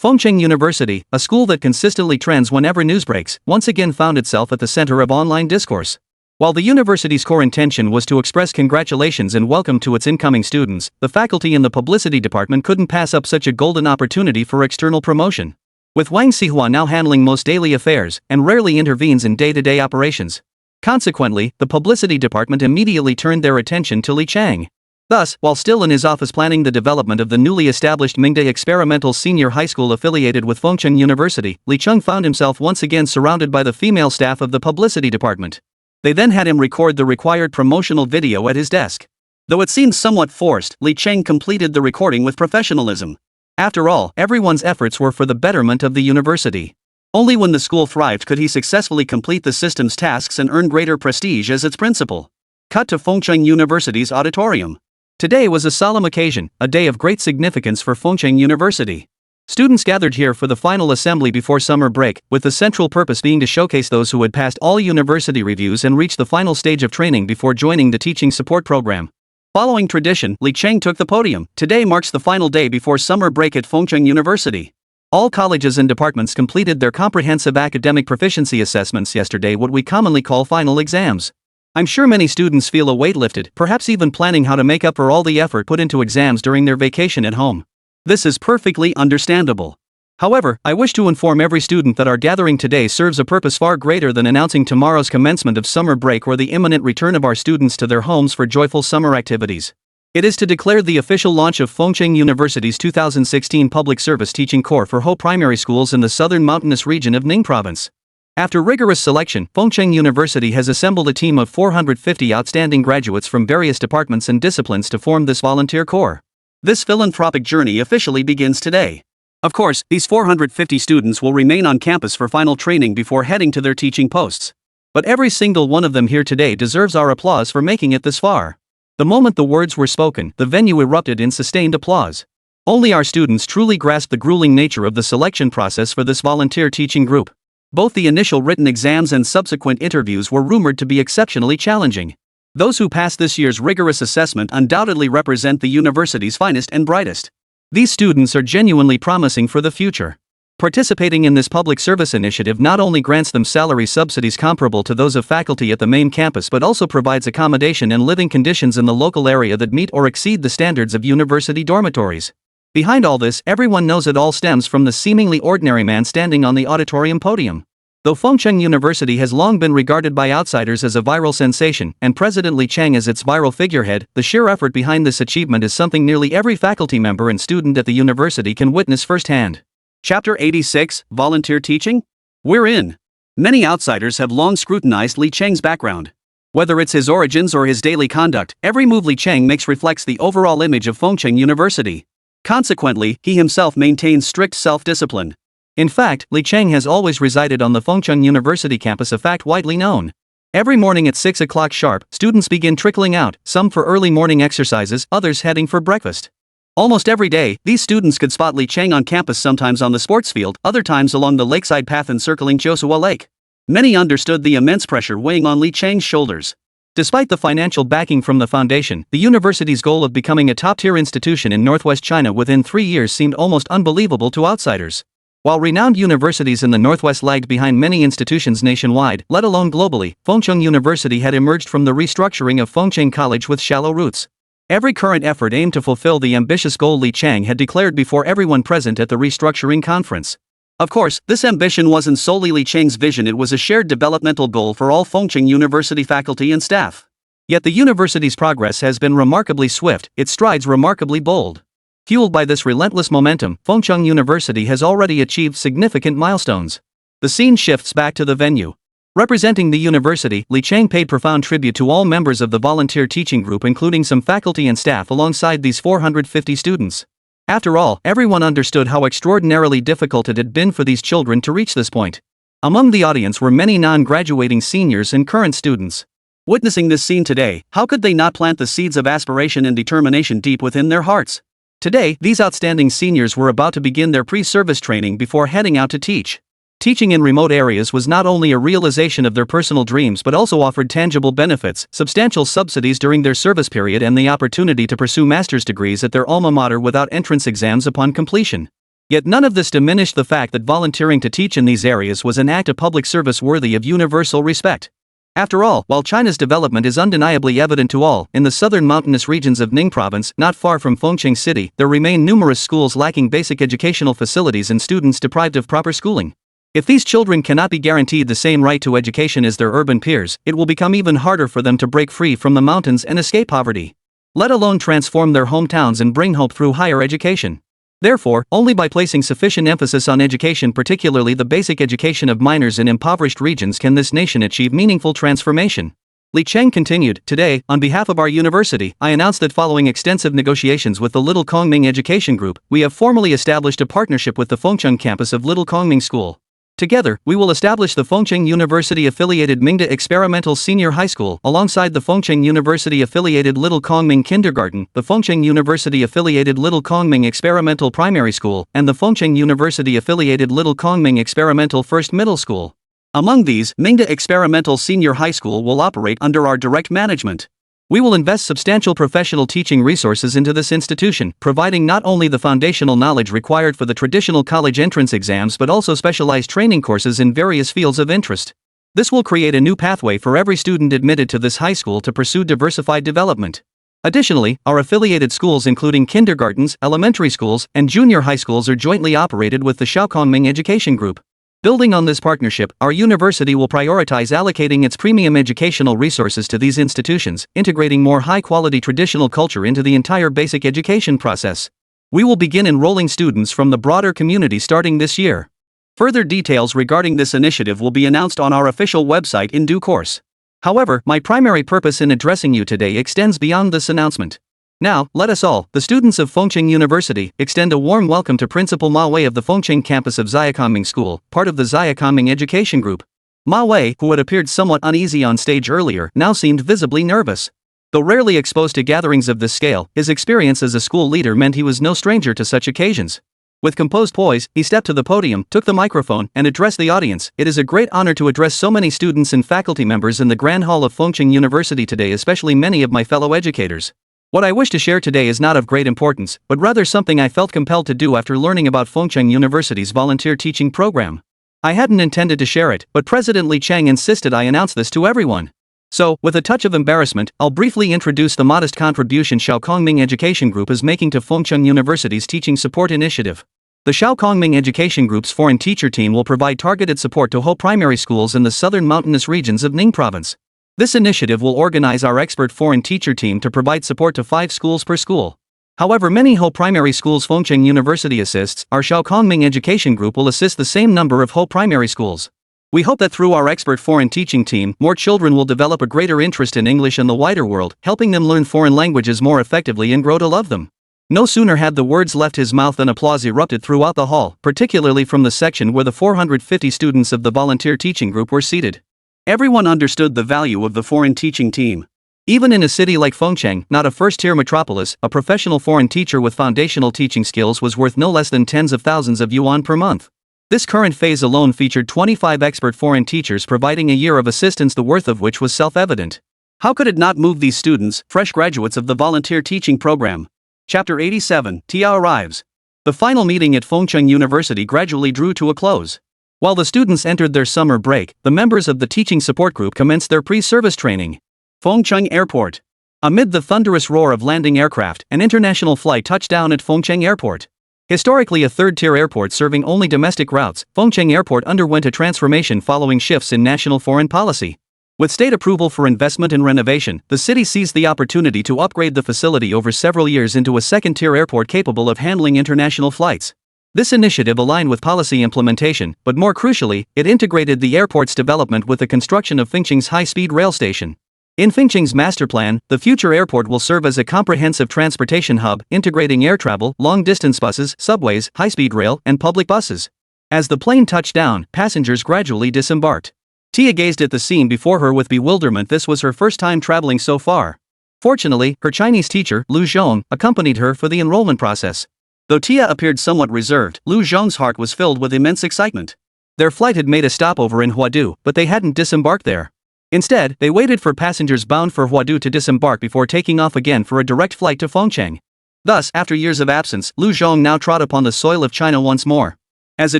Fengcheng University, a school that consistently trends whenever news breaks, once again found itself at the center of online discourse. While the university's core intention was to express congratulations and welcome to its incoming students, the faculty in the publicity department couldn't pass up such a golden opportunity for external promotion. With Wang Xihua now handling most daily affairs and rarely intervenes in day-to-day operations. Consequently, the publicity department immediately turned their attention to Li Chang. Thus, while still in his office planning the development of the newly established Mingda Experimental Senior High School affiliated with Fengcheng University, Li Chang found himself once again surrounded by the female staff of the publicity department. They then had him record the required promotional video at his desk. Though it seemed somewhat forced, Li Chang completed the recording with professionalism. After all, everyone's efforts were for the betterment of the university. Only when the school thrived could he successfully complete the system's tasks and earn greater prestige as its principal. Cut to Fengcheng University's auditorium. Today was a solemn occasion, a day of great significance for Fengcheng University. Students gathered here for the final assembly before summer break, with the central purpose being to showcase those who had passed all university reviews and reached the final stage of training before joining the teaching support program. Following tradition, Li Chang took the podium. Today marks the final day before summer break at Fengcheng University. All colleges and departments completed their comprehensive academic proficiency assessments yesterday, what we commonly call final exams. I'm sure many students feel a weight lifted, perhaps even planning how to make up for all the effort put into exams during their vacation at home. This is perfectly understandable. However, I wish to inform every student that our gathering today serves a purpose far greater than announcing tomorrow's commencement of summer break or the imminent return of our students to their homes for joyful summer activities. It is to declare the official launch of Fengcheng University's 2016 Public Service Teaching Corps for Ho Primary Schools in the southern mountainous region of Ning Province. After rigorous selection, Fengcheng University has assembled a team of 450 outstanding graduates from various departments and disciplines to form this volunteer corps. This philanthropic journey officially begins today. Of course, these 450 students will remain on campus for final training before heading to their teaching posts. But every single one of them here today deserves our applause for making it this far. The moment the words were spoken, the venue erupted in sustained applause. Only our students truly grasped the grueling nature of the selection process for this volunteer teaching group. Both the initial written exams and subsequent interviews were rumored to be exceptionally challenging. Those who passed this year's rigorous assessment undoubtedly represent the university's finest and brightest. These students are genuinely promising for the future. Participating in this public service initiative not only grants them salary subsidies comparable to those of faculty at the main campus but also provides accommodation and living conditions in the local area that meet or exceed the standards of university dormitories. Behind all this, everyone knows it all stems from the seemingly ordinary man standing on the auditorium podium. Though Fengcheng University has long been regarded by outsiders as a viral sensation, and President Li Chang as its viral figurehead, the sheer effort behind this achievement is something nearly every faculty member and student at the university can witness firsthand. Chapter 86, Volunteer Teaching? We're in. Many outsiders have long scrutinized Li Chang's background. Whether it's his origins or his daily conduct, every move Li Chang makes reflects the overall image of Fengcheng University. Consequently, he himself maintains strict self-discipline. In fact, Li Chang has always resided on the Fengcheng University campus, a fact widely known. Every morning at 6 o'clock sharp, students begin trickling out, some for early morning exercises, others heading for breakfast. Almost every day, these students could spot Li Chang on campus, sometimes on the sports field, other times along the lakeside path encircling Jiusuo Lake. Many understood the immense pressure weighing on Li Chang's shoulders. Despite the financial backing from the foundation, the university's goal of becoming a top-tier institution in northwest China within 3 years seemed almost unbelievable to outsiders. While renowned universities in the Northwest lagged behind many institutions nationwide, let alone globally, Fengcheng University had emerged from the restructuring of Fengcheng College with shallow roots. Every current effort aimed to fulfill the ambitious goal Li Chang had declared before everyone present at the restructuring conference. Of course, this ambition wasn't solely Li Chang's vision, it was a shared developmental goal for all Fengcheng University faculty and staff. Yet the university's progress has been remarkably swift, its strides remarkably bold. Fueled by this relentless momentum, Fengcheng University has already achieved significant milestones. The scene shifts back to the venue. Representing the university, Li Chang paid profound tribute to all members of the volunteer teaching group, including some faculty and staff alongside these 450 students. After all, everyone understood how extraordinarily difficult it had been for these children to reach this point. Among the audience were many non-graduating seniors and current students. Witnessing this scene today, how could they not plant the seeds of aspiration and determination deep within their hearts? Today, these outstanding seniors were about to begin their pre-service training before heading out to teach. Teaching in remote areas was not only a realization of their personal dreams but also offered tangible benefits, substantial subsidies during their service period, and the opportunity to pursue master's degrees at their alma mater without entrance exams upon completion. Yet none of this diminished the fact that volunteering to teach in these areas was an act of public service worthy of universal respect. After all, while China's development is undeniably evident to all, in the southern mountainous regions of Ning Province, not far from Fengcheng City, there remain numerous schools lacking basic educational facilities and students deprived of proper schooling. If these children cannot be guaranteed the same right to education as their urban peers, it will become even harder for them to break free from the mountains and escape poverty, let alone transform their hometowns and bring hope through higher education. Therefore, only by placing sufficient emphasis on education, particularly the basic education of minors in impoverished regions, can this nation achieve meaningful transformation. Li Cheng continued, "Today, on behalf of our university, I announce that following extensive negotiations with the Little Kongming Education Group, we have formally established a partnership with the Fengcheng campus of Little Kongming School. Together, we will establish the Fengcheng University-affiliated Mingda Experimental Senior High School, alongside the Fengcheng University-affiliated Little Kongming Kindergarten, the Fengcheng University-affiliated Little Kongming Experimental Primary School, and the Fengcheng University-affiliated Little Kongming Experimental First Middle School. Among these, Mingda Experimental Senior High School will operate under our direct management. We will invest substantial professional teaching resources into this institution, providing not only the foundational knowledge required for the traditional college entrance exams but also specialized training courses in various fields of interest. This will create a new pathway for every student admitted to this high school to pursue diversified development. Additionally, our affiliated schools including kindergartens, elementary schools, and junior high schools are jointly operated with the Shaokongming Education Group. Building on this partnership, our university will prioritize allocating its premium educational resources to these institutions, integrating more high-quality traditional culture into the entire basic education process. We will begin enrolling students from the broader community starting this year. Further details regarding this initiative will be announced on our official website in due course. However, my primary purpose in addressing you today extends beyond this announcement. Now, let us all, the students of Fengcheng University, extend a warm welcome to Principal Ma Wei of the Fengcheng campus of Xiaokongming School, part of the Xiaokongming Education Group. Ma Wei, who had appeared somewhat uneasy on stage earlier, now seemed visibly nervous. Though rarely exposed to gatherings of this scale, his experience as a school leader meant he was no stranger to such occasions. With composed poise, he stepped to the podium, took the microphone, and addressed the audience. "It is a great honor to address so many students and faculty members in the Grand Hall of Fengcheng University today, especially many of my fellow educators. What I wish to share today is not of great importance, but rather something I felt compelled to do after learning about Fengcheng University's volunteer teaching program. I hadn't intended to share it, but President Li Cheng insisted I announce this to everyone. So, with a touch of embarrassment, I'll briefly introduce the modest contribution Shaokongming Education Group is making to Fengcheng University's teaching support initiative. The Shaokongming Education Group's foreign teacher team will provide targeted support to whole primary schools in the southern mountainous regions of Ning Province. This initiative will organize our expert foreign teacher team to provide support to 5 schools per school. However, many whole primary schools Fengcheng University assists, our Shaokongming Education Group will assist the same number of whole primary schools. We hope that through our expert foreign teaching team, more children will develop a greater interest in English and the wider world, helping them learn foreign languages more effectively and grow to love them." No sooner had the words left his mouth than applause erupted throughout the hall, particularly from the section where the 450 students of the volunteer teaching group were seated. Everyone understood the value of the foreign teaching team. Even in a city like Fengcheng, not a first-tier metropolis, a professional foreign teacher with foundational teaching skills was worth no less than tens of thousands of yuan per month. This current phase alone featured 25 expert foreign teachers providing a year of assistance, the worth of which was self-evident. How could it not move these students, fresh graduates of the volunteer teaching program? Chapter 87, Tia arrives. The final meeting at Fengcheng University gradually drew to a close. While the students entered their summer break, the members of the teaching support group commenced their pre-service training. Fengcheng Airport. Amid the thunderous roar of landing aircraft, an international flight touched down at Fengcheng Airport. Historically a third-tier airport serving only domestic routes, Fengcheng Airport underwent a transformation following shifts in national foreign policy. With state approval for investment and renovation, the city seized the opportunity to upgrade the facility over several years into a second-tier airport capable of handling international flights. This initiative aligned with policy implementation, but more crucially, it integrated the airport's development with the construction of Fengcheng's high-speed rail station. In Fengcheng's master plan, the future airport will serve as a comprehensive transportation hub, integrating air travel, long-distance buses, subways, high-speed rail, and public buses. As the plane touched down, passengers gradually disembarked. Tia gazed at the scene before her with bewilderment. This was her first time traveling so far. Fortunately, her Chinese teacher, Lu Zhong, accompanied her for the enrollment process. Though Tia appeared somewhat reserved, Lu Zhong's heart was filled with immense excitement. Their flight had made a stopover in Huadu, but they hadn't disembarked there. Instead, they waited for passengers bound for Huadu to disembark before taking off again for a direct flight to Fengcheng. Thus, after years of absence, Lu Zhong now trod upon the soil of China once more. As a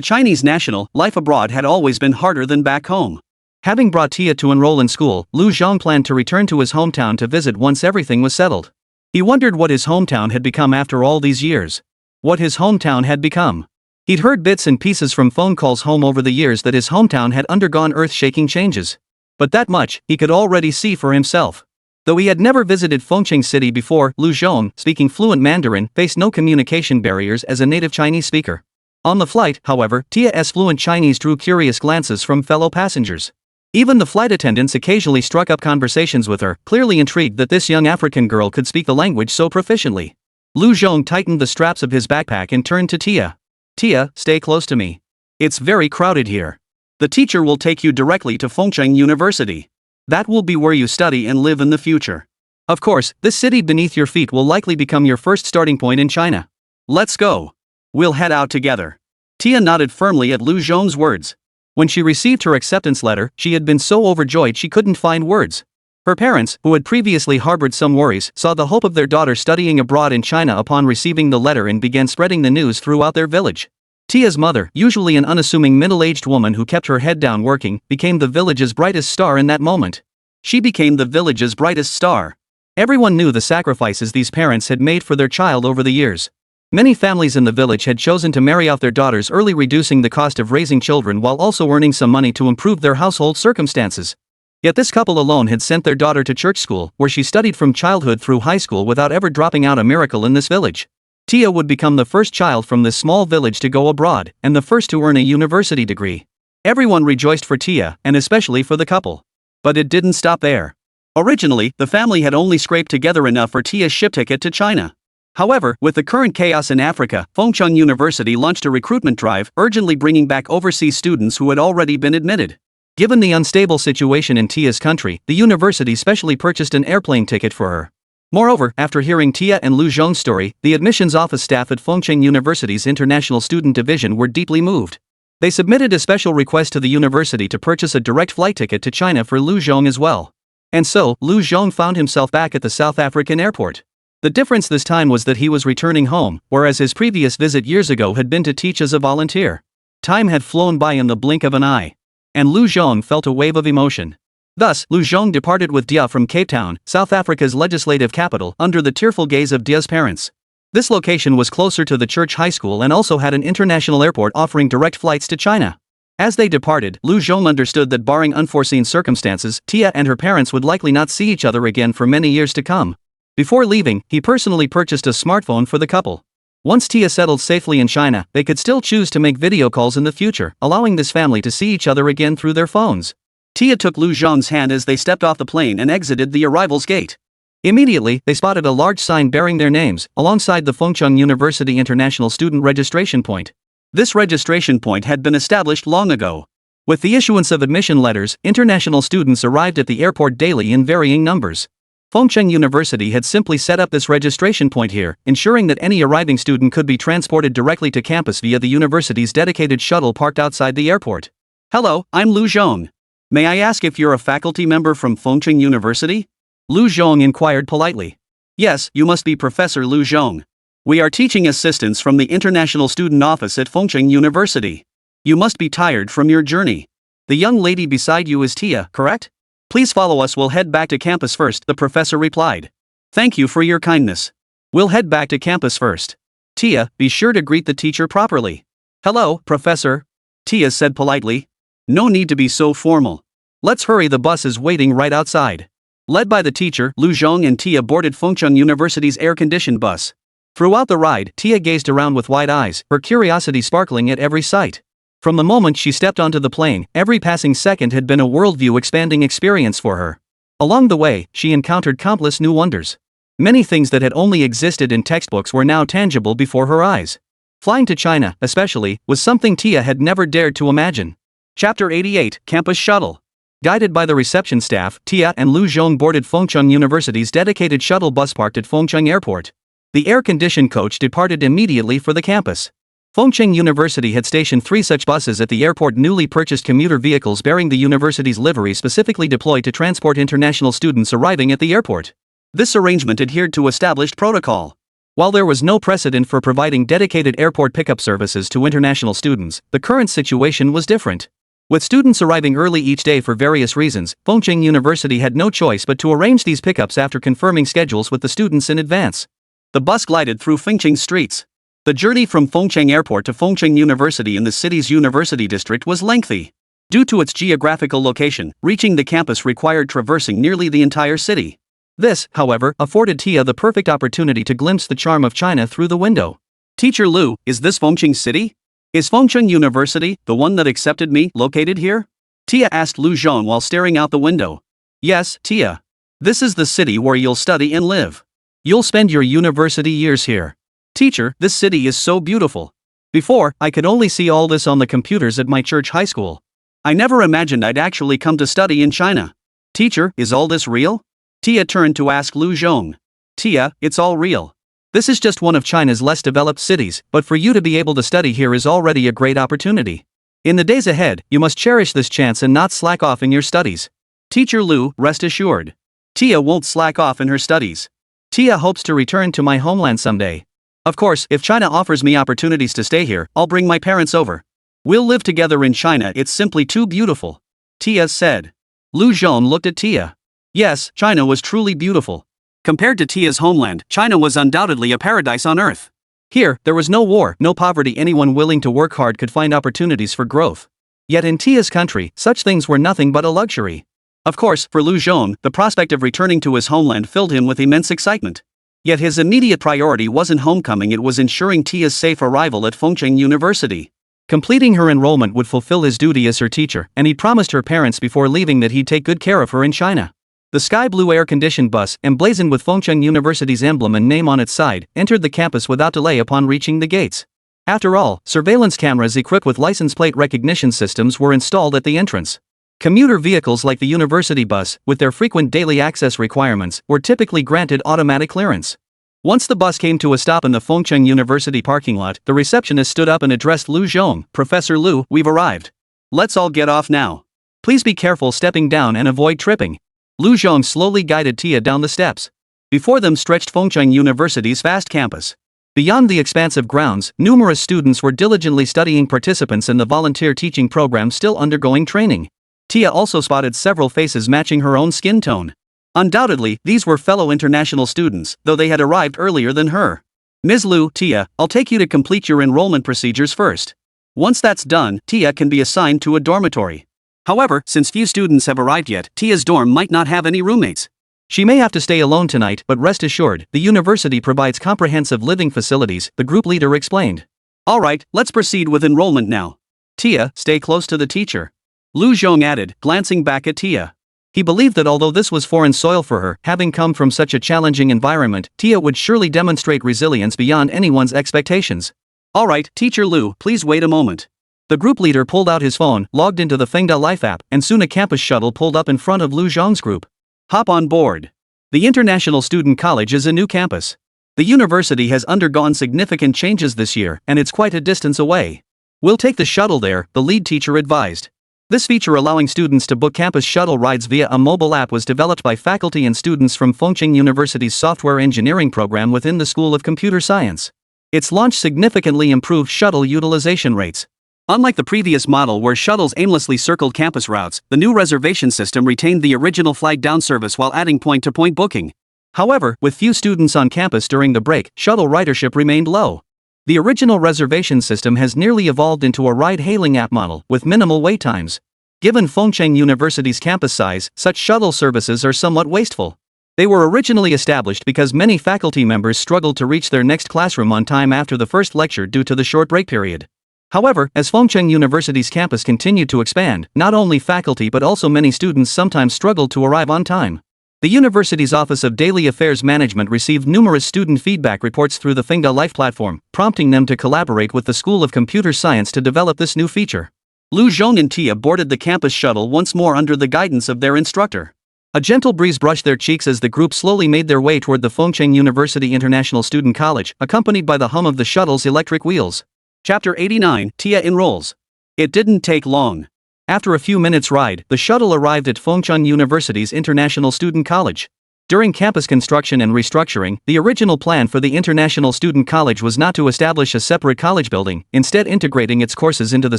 Chinese national, life abroad had always been harder than back home. Having brought Tia to enroll in school, Lu Zhong planned to return to his hometown to visit once everything was settled. He wondered what his hometown had become after all these years. What his hometown had become. He'd heard bits and pieces from phone calls home over the years that his hometown had undergone earth-shaking changes. But that much, he could already see for himself. Though he had never visited Fengcheng City before, Lu Zhong, speaking fluent Mandarin, faced no communication barriers as a native Chinese speaker. On the flight, however, Tia's fluent Chinese drew curious glances from fellow passengers. Even the flight attendants occasionally struck up conversations with her, clearly intrigued that this young African girl could speak the language so proficiently. Lu Zhong tightened the straps of his backpack and turned to Tia. Tia, stay close to me. It's very crowded here. The teacher will take you directly to Fengcheng University. That will be where you study and live in the future. Of course, this city beneath your feet will likely become your first starting point in China. Let's go. We'll head out together. Tia nodded firmly at Lu Zhong's words. When she received her acceptance letter, she had been so overjoyed she couldn't find words. Her parents, who had previously harbored some worries, saw the hope of their daughter studying abroad in China upon receiving the letter and began spreading the news throughout their village. Tia's mother, usually an unassuming middle-aged woman who kept her head down working, became the village's brightest star in that moment. She became the village's brightest star. Everyone knew the sacrifices these parents had made for their child over the years. Many families in the village had chosen to marry off their daughters early, reducing the cost of raising children while also earning some money to improve their household circumstances. Yet this couple alone had sent their daughter to church school, where she studied from childhood through high school without ever dropping out. A miracle in this village. Tia would become the first child from this small village to go abroad, and the first to earn a university degree. Everyone rejoiced for Tia, and especially for the couple. But it didn't stop there. Originally, the family had only scraped together enough for Tia's ship ticket to China. However, with the current chaos in Africa, Fengcheng University launched a recruitment drive, urgently bringing back overseas students who had already been admitted. Given the unstable situation in Tia's country, the university specially purchased an airplane ticket for her. Moreover, after hearing Tia and Lu Zhong's story, the admissions office staff at Fengcheng University's International Student Division were deeply moved. They submitted a special request to the university to purchase a direct flight ticket to China for Lu Zhong as well. And so, Lu Zhong found himself back at the South African airport. The difference this time was that he was returning home, whereas his previous visit years ago had been to teach as a volunteer. Time had flown by in the blink of an eye. And Lu Zhong felt a wave of emotion. Thus, Lu Zhong departed with Dia from Cape Town, South Africa's legislative capital, under the tearful gaze of Dia's parents. This location was closer to the church high school and also had an international airport offering direct flights to China. As they departed, Lu Zhong understood that barring unforeseen circumstances, Tia and her parents would likely not see each other again for many years to come. Before leaving, he personally purchased a smartphone for the couple. Once Tia settled safely in China, they could still choose to make video calls in the future, allowing this family to see each other again through their phones. Tia took Lu Zhong's hand as they stepped off the plane and exited the arrivals gate. Immediately, they spotted a large sign bearing their names, alongside the Fengcheng University International Student Registration Point. This registration point had been established long ago. With the issuance of admission letters, international students arrived at the airport daily in varying numbers. Fengcheng University had simply set up this registration point here, ensuring that any arriving student could be transported directly to campus via the university's dedicated shuttle parked outside the airport. Hello, I'm Lu Zhong. May I ask if you're a faculty member from Fengcheng University? Lu Zhong inquired politely. Yes, you must be Professor Lu Zhong. We are teaching assistants from the International Student Office at Fengcheng University. You must be tired from your journey. The young lady beside you is Tia, correct? Please follow us, we'll head back to campus first, the professor replied. Thank you for your kindness. We'll head back to campus first. Tia, be sure to greet the teacher properly. Hello, Professor. Tia said politely. No need to be so formal. Let's hurry, the bus is waiting right outside. Led by the teacher, Lu Zhong and Tia boarded Fengcheng University's air-conditioned bus. Throughout the ride, Tia gazed around with wide eyes, her curiosity sparkling at every sight. From the moment she stepped onto the plane, every passing second had been a worldview-expanding experience for her. Along the way, she encountered countless new wonders. Many things that had only existed in textbooks were now tangible before her eyes. Flying to China, especially, was something Tia had never dared to imagine. Chapter 88, Campus Shuttle. Guided by the reception staff, Tia and Lu Zhong boarded Fengcheng University's dedicated shuttle bus parked at Fengcheng Airport. The air-conditioned coach departed immediately for the campus. Fengcheng University had stationed 3 such buses at the airport, newly purchased commuter vehicles bearing the university's livery specifically deployed to transport international students arriving at the airport. This arrangement adhered to established protocol. While there was no precedent for providing dedicated airport pickup services to international students, the current situation was different. With students arriving early each day for various reasons, Fengcheng University had no choice but to arrange these pickups after confirming schedules with the students in advance. The bus glided through Fengcheng streets. The journey from Fengcheng Airport to Fengcheng University in the city's university district was lengthy. Due to its geographical location, reaching the campus required traversing nearly the entire city. This, however, afforded Tia the perfect opportunity to glimpse the charm of China through the window. "Teacher Lu, is this Fengcheng City? Is Fengcheng University, the one that accepted me, located here?" Tia asked Lu Zhong while staring out the window. "Yes, Tia. This is the city where you'll study and live. You'll spend your university years here. Teacher, this city is so beautiful. Before, I could only see all this on the computers at my church high school. I never imagined I'd actually come to study in China. Teacher, is all this real?" Tia turned to ask Lu Zhong. "Tia, it's all real. This is just one of China's less developed cities, but for you to be able to study here is already a great opportunity. In the days ahead, you must cherish this chance and not slack off in your studies. Teacher Lu, rest assured. Tia won't slack off in her studies. Tia hopes to return to my homeland someday. Of course, if China offers me opportunities to stay here, I'll bring my parents over. We'll live together in China, it's simply too beautiful," Tia said. Lu Zhong looked at Tia. Yes, China was truly beautiful. Compared to Tia's homeland, China was undoubtedly a paradise on earth. Here, there was no war, no poverty, anyone willing to work hard could find opportunities for growth. Yet in Tia's country, such things were nothing but a luxury. Of course, for Lu Zhong, the prospect of returning to his homeland filled him with immense excitement. Yet his immediate priority wasn't homecoming, it was ensuring Tia's safe arrival at Fengcheng University. Completing her enrollment would fulfill his duty as her teacher, and he'd promised her parents before leaving that he'd take good care of her in China. The sky blue air-conditioned bus, emblazoned with Fengcheng University's emblem and name on its side, entered the campus without delay upon reaching the gates. After all, surveillance cameras equipped with license plate recognition systems were installed at the entrance. Commuter vehicles like the university bus, with their frequent daily access requirements, were typically granted automatic clearance. Once the bus came to a stop in the Fengcheng University parking lot, the receptionist stood up and addressed Lu Zhong. "Professor Lu, we've arrived. Let's all get off now. Please be careful stepping down and avoid tripping." Lu Zhong slowly guided Tia down the steps. Before them stretched Fengcheng University's vast campus. Beyond the expansive grounds, numerous students were diligently studying, participants in the volunteer teaching program still undergoing training. Tia also spotted several faces matching her own skin tone. Undoubtedly, these were fellow international students, though they had arrived earlier than her. "Ms. Lu, Tia, I'll take you to complete your enrollment procedures first. Once that's done, Tia can be assigned to a dormitory. However, since few students have arrived yet, Tia's dorm might not have any roommates. She may have to stay alone tonight, but rest assured, the university provides comprehensive living facilities," the group leader explained. "Alright, let's proceed with enrollment now. Tia, stay close to the teacher," Lu Zhong added, glancing back at Tia. He believed that although this was foreign soil for her, having come from such a challenging environment, Tia would surely demonstrate resilience beyond anyone's expectations. "Alright, Teacher Lu, please wait a moment." The group leader pulled out his phone, logged into the Fengda Life app, and soon a campus shuttle pulled up in front of Lu Zhong's group. "Hop on board. The International Student College is a new campus. The university has undergone significant changes this year, and it's quite a distance away. We'll take the shuttle there," the lead teacher advised. This feature, allowing students to book campus shuttle rides via a mobile app, was developed by faculty and students from Fengcheng University's software engineering program within the School of Computer Science. Its launch significantly improved shuttle utilization rates. Unlike the previous model where shuttles aimlessly circled campus routes, the new reservation system retained the original flag down service while adding point-to-point booking. However, with few students on campus during the break, shuttle ridership remained low. The original reservation system has nearly evolved into a ride-hailing app model, with minimal wait times. Given Fengcheng University's campus size, such shuttle services are somewhat wasteful. They were originally established because many faculty members struggled to reach their next classroom on time after the first lecture due to the short break period. However, as Fengcheng University's campus continued to expand, not only faculty but also many students sometimes struggled to arrive on time. The university's Office of Daily Affairs Management received numerous student feedback reports through the Fengda Life platform, prompting them to collaborate with the School of Computer Science to develop this new feature. Lu Zhong and Tia boarded the campus shuttle once more under the guidance of their instructor. A gentle breeze brushed their cheeks as the group slowly made their way toward the Fengcheng University International Student College, accompanied by the hum of the shuttle's electric wheels. Chapter 89, Tia Enrolls. It didn't take long. After a few minutes' ride, the shuttle arrived at Fengcheng University's International Student College. During campus construction and restructuring, the original plan for the International Student College was not to establish a separate college building, instead integrating its courses into the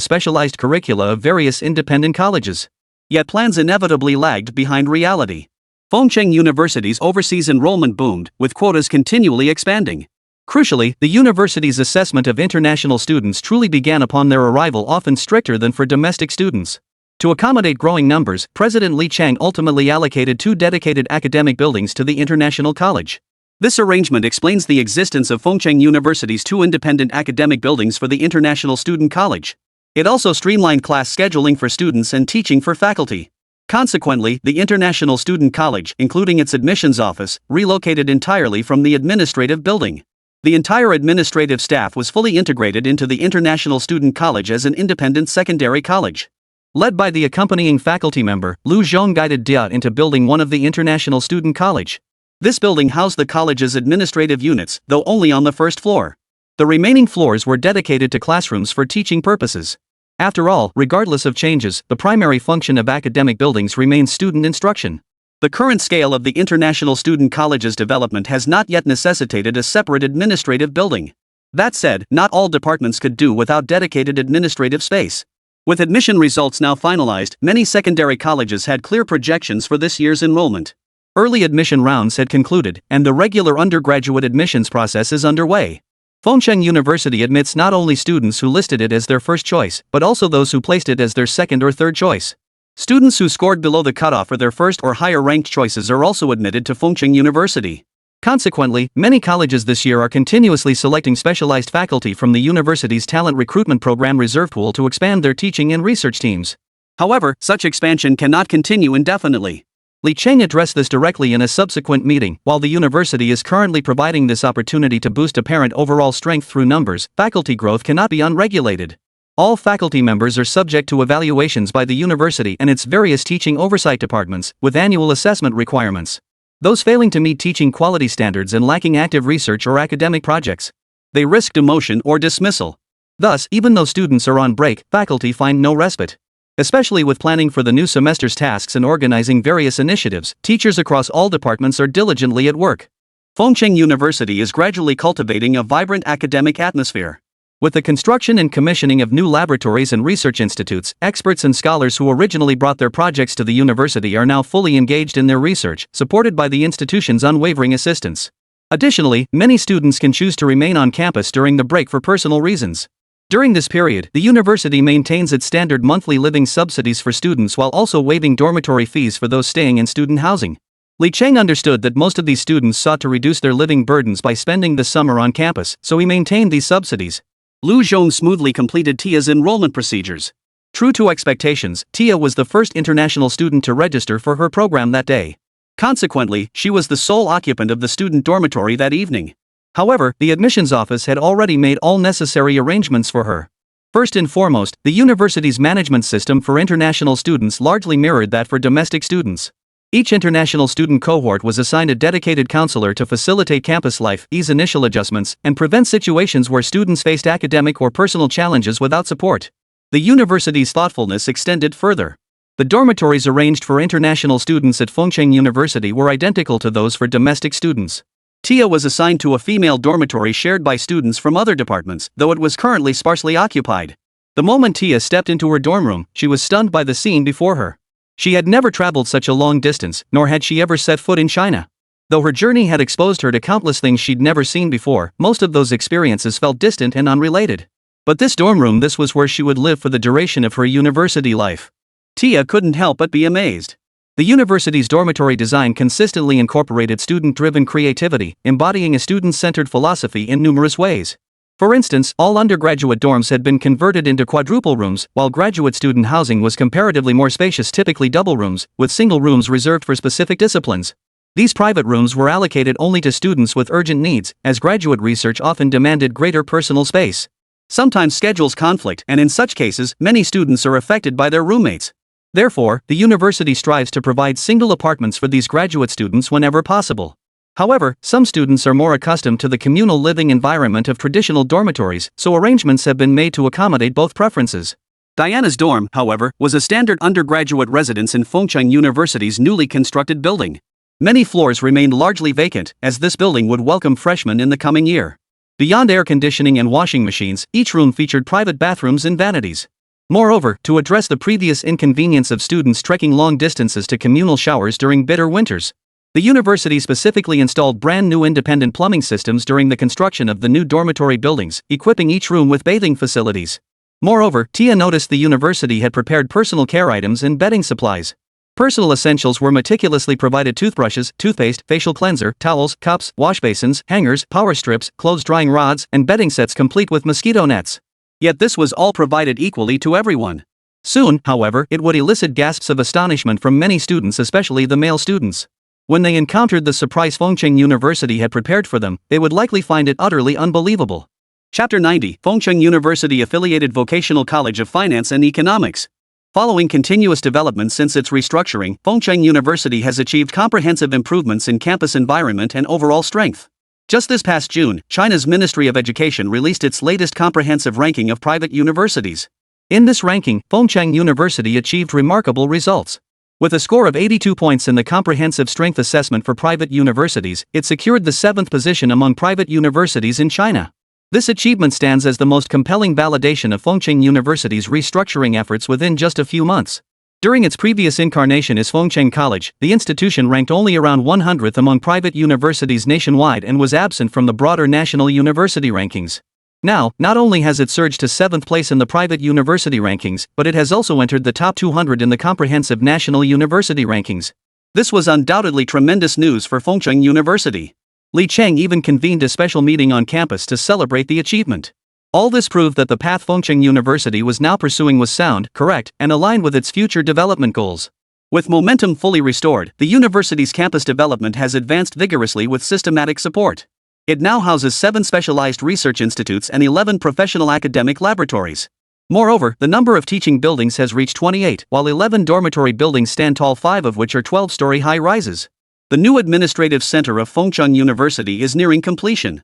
specialized curricula of various independent colleges. Yet plans inevitably lagged behind reality. Fengshan University's overseas enrollment boomed, with quotas continually expanding. Crucially, the university's assessment of international students truly began upon their arrival, often stricter than for domestic students. To accommodate growing numbers, President Li Chang ultimately allocated 2 dedicated academic buildings to the International College. This arrangement explains the existence of Fengshan University's 2 independent academic buildings for the International Student College. It also streamlined class scheduling for students and teaching for faculty. Consequently, the International Student College, including its admissions office, relocated entirely from the administrative building. The entire administrative staff was fully integrated into the International Student College as an independent secondary college. Led by the accompanying faculty member, Lu Zhong guided Dia into building 1 of the International Student College. This building housed the college's administrative units, though only on the first floor. The remaining floors were dedicated to classrooms for teaching purposes. After all, regardless of changes, the primary function of academic buildings remains student instruction. The current scale of the International Student College's development has not yet necessitated a separate administrative building. That said, not all departments could do without dedicated administrative space. With admission results now finalized, many secondary colleges had clear projections for this year's enrollment. Early admission rounds had concluded, and the regular undergraduate admissions process is underway. Fengshan University admits not only students who listed it as their first choice, but also those who placed it as their second or third choice. Students who scored below the cutoff for their first or higher ranked choices are also admitted to Fengshan University. Consequently, many colleges this year are continuously selecting specialized faculty from the university's Talent Recruitment Program reserve pool to expand their teaching and research teams. However, such expansion cannot continue indefinitely. Li Chang addressed this directly in a subsequent meeting. While the university is currently providing this opportunity to boost apparent overall strength through numbers, faculty growth cannot be unregulated. All faculty members are subject to evaluations by the university and its various teaching oversight departments, with annual assessment requirements. Those failing to meet teaching quality standards and lacking active research or academic projects, they risk demotion or dismissal. Thus, even though students are on break, faculty find no respite. Especially with planning for the new semester's tasks and organizing various initiatives, teachers across all departments are diligently at work. Fengshan University is gradually cultivating a vibrant academic atmosphere. With the construction and commissioning of new laboratories and research institutes, experts and scholars who originally brought their projects to the university are now fully engaged in their research, supported by the institution's unwavering assistance. Additionally, many students can choose to remain on campus during the break for personal reasons. During this period, the university maintains its standard monthly living subsidies for students while also waiving dormitory fees for those staying in student housing. Li Chang understood that most of these students sought to reduce their living burdens by spending the summer on campus, so he maintained these subsidies. Lu Zhong smoothly completed Tia's enrollment procedures. True to expectations, Tia was the first international student to register for her program that day. Consequently, she was the sole occupant of the student dormitory that evening. However, the admissions office had already made all necessary arrangements for her. First and foremost, the university's management system for international students largely mirrored that for domestic students. Each international student cohort was assigned a dedicated counselor to facilitate campus life, ease initial adjustments, and prevent situations where students faced academic or personal challenges without support. The university's thoughtfulness extended further. The dormitories arranged for international students at Fengshan University were identical to those for domestic students. Tia was assigned to a female dormitory shared by students from other departments, though it was currently sparsely occupied. The moment Tia stepped into her dorm room, she was stunned by the scene before her. She had never traveled such a long distance, nor had she ever set foot in China. Though her journey had exposed her to countless things she'd never seen before, most of those experiences felt distant and unrelated. But this dorm room, this was where she would live for the duration of her university life. Tia couldn't help but be amazed. The university's dormitory design consistently incorporated student-driven creativity, embodying a student-centered philosophy in numerous ways. For instance, all undergraduate dorms had been converted into quadruple rooms, while graduate student housing was comparatively more spacious, typically double rooms, with single rooms reserved for specific disciplines. These private rooms were allocated only to students with urgent needs, as graduate research often demanded greater personal space. Sometimes schedules conflict, and in such cases, many students are affected by their roommates. Therefore, the university strives to provide single apartments for these graduate students whenever possible. However, some students are more accustomed to the communal living environment of traditional dormitories, so arrangements have been made to accommodate both preferences. Diana's dorm, however, was a standard undergraduate residence in Fengshan University's newly constructed building. Many floors remained largely vacant, as this building would welcome freshmen in the coming year. Beyond air conditioning and washing machines, each room featured private bathrooms and vanities. Moreover, to address the previous inconvenience of students trekking long distances to communal showers during bitter winters, the university specifically installed brand new independent plumbing systems during the construction of the new dormitory buildings, equipping each room with bathing facilities. Moreover, Tia noticed the university had prepared personal care items and bedding supplies. Personal essentials were meticulously provided: toothbrushes, toothpaste, facial cleanser, towels, cups, wash basins, hangers, power strips, clothes drying rods, and bedding sets complete with mosquito nets. Yet this was all provided equally to everyone. Soon, however, it would elicit gasps of astonishment from many students, especially the male students. When they encountered the surprise Fengcheng University had prepared for them, they would likely find it utterly unbelievable. Chapter 90: Fengcheng University Affiliated Vocational College of Finance and Economics. Following continuous development since its restructuring, Fengcheng University has achieved comprehensive improvements in campus environment and overall strength. Just this past June, China's Ministry of Education released its latest comprehensive ranking of private universities. In this ranking, Fengcheng University achieved remarkable results. With a score of 82 points in the Comprehensive Strength Assessment for private universities, it secured the 7th position among private universities in China. This achievement stands as the most compelling validation of Fengcheng University's restructuring efforts within just a few months. During its previous incarnation as Fengcheng College, the institution ranked only around 100th among private universities nationwide and was absent from the broader national university rankings. Now, not only has it surged to 7th place in the private university rankings, but it has also entered the top 200 in the comprehensive national university rankings. This was undoubtedly tremendous news for Fengcheng University. Li Cheng even convened a special meeting on campus to celebrate the achievement. All this proved that the path Fengcheng University was now pursuing was sound, correct, and aligned with its future development goals. With momentum fully restored, the university's campus development has advanced vigorously with systematic support. It now houses 7 specialized research institutes and 11 professional academic laboratories. Moreover, the number of teaching buildings has reached 28, while 11 dormitory buildings stand tall, 5 of which are 12-story high rises. The new administrative center of Fengcheng University is nearing completion,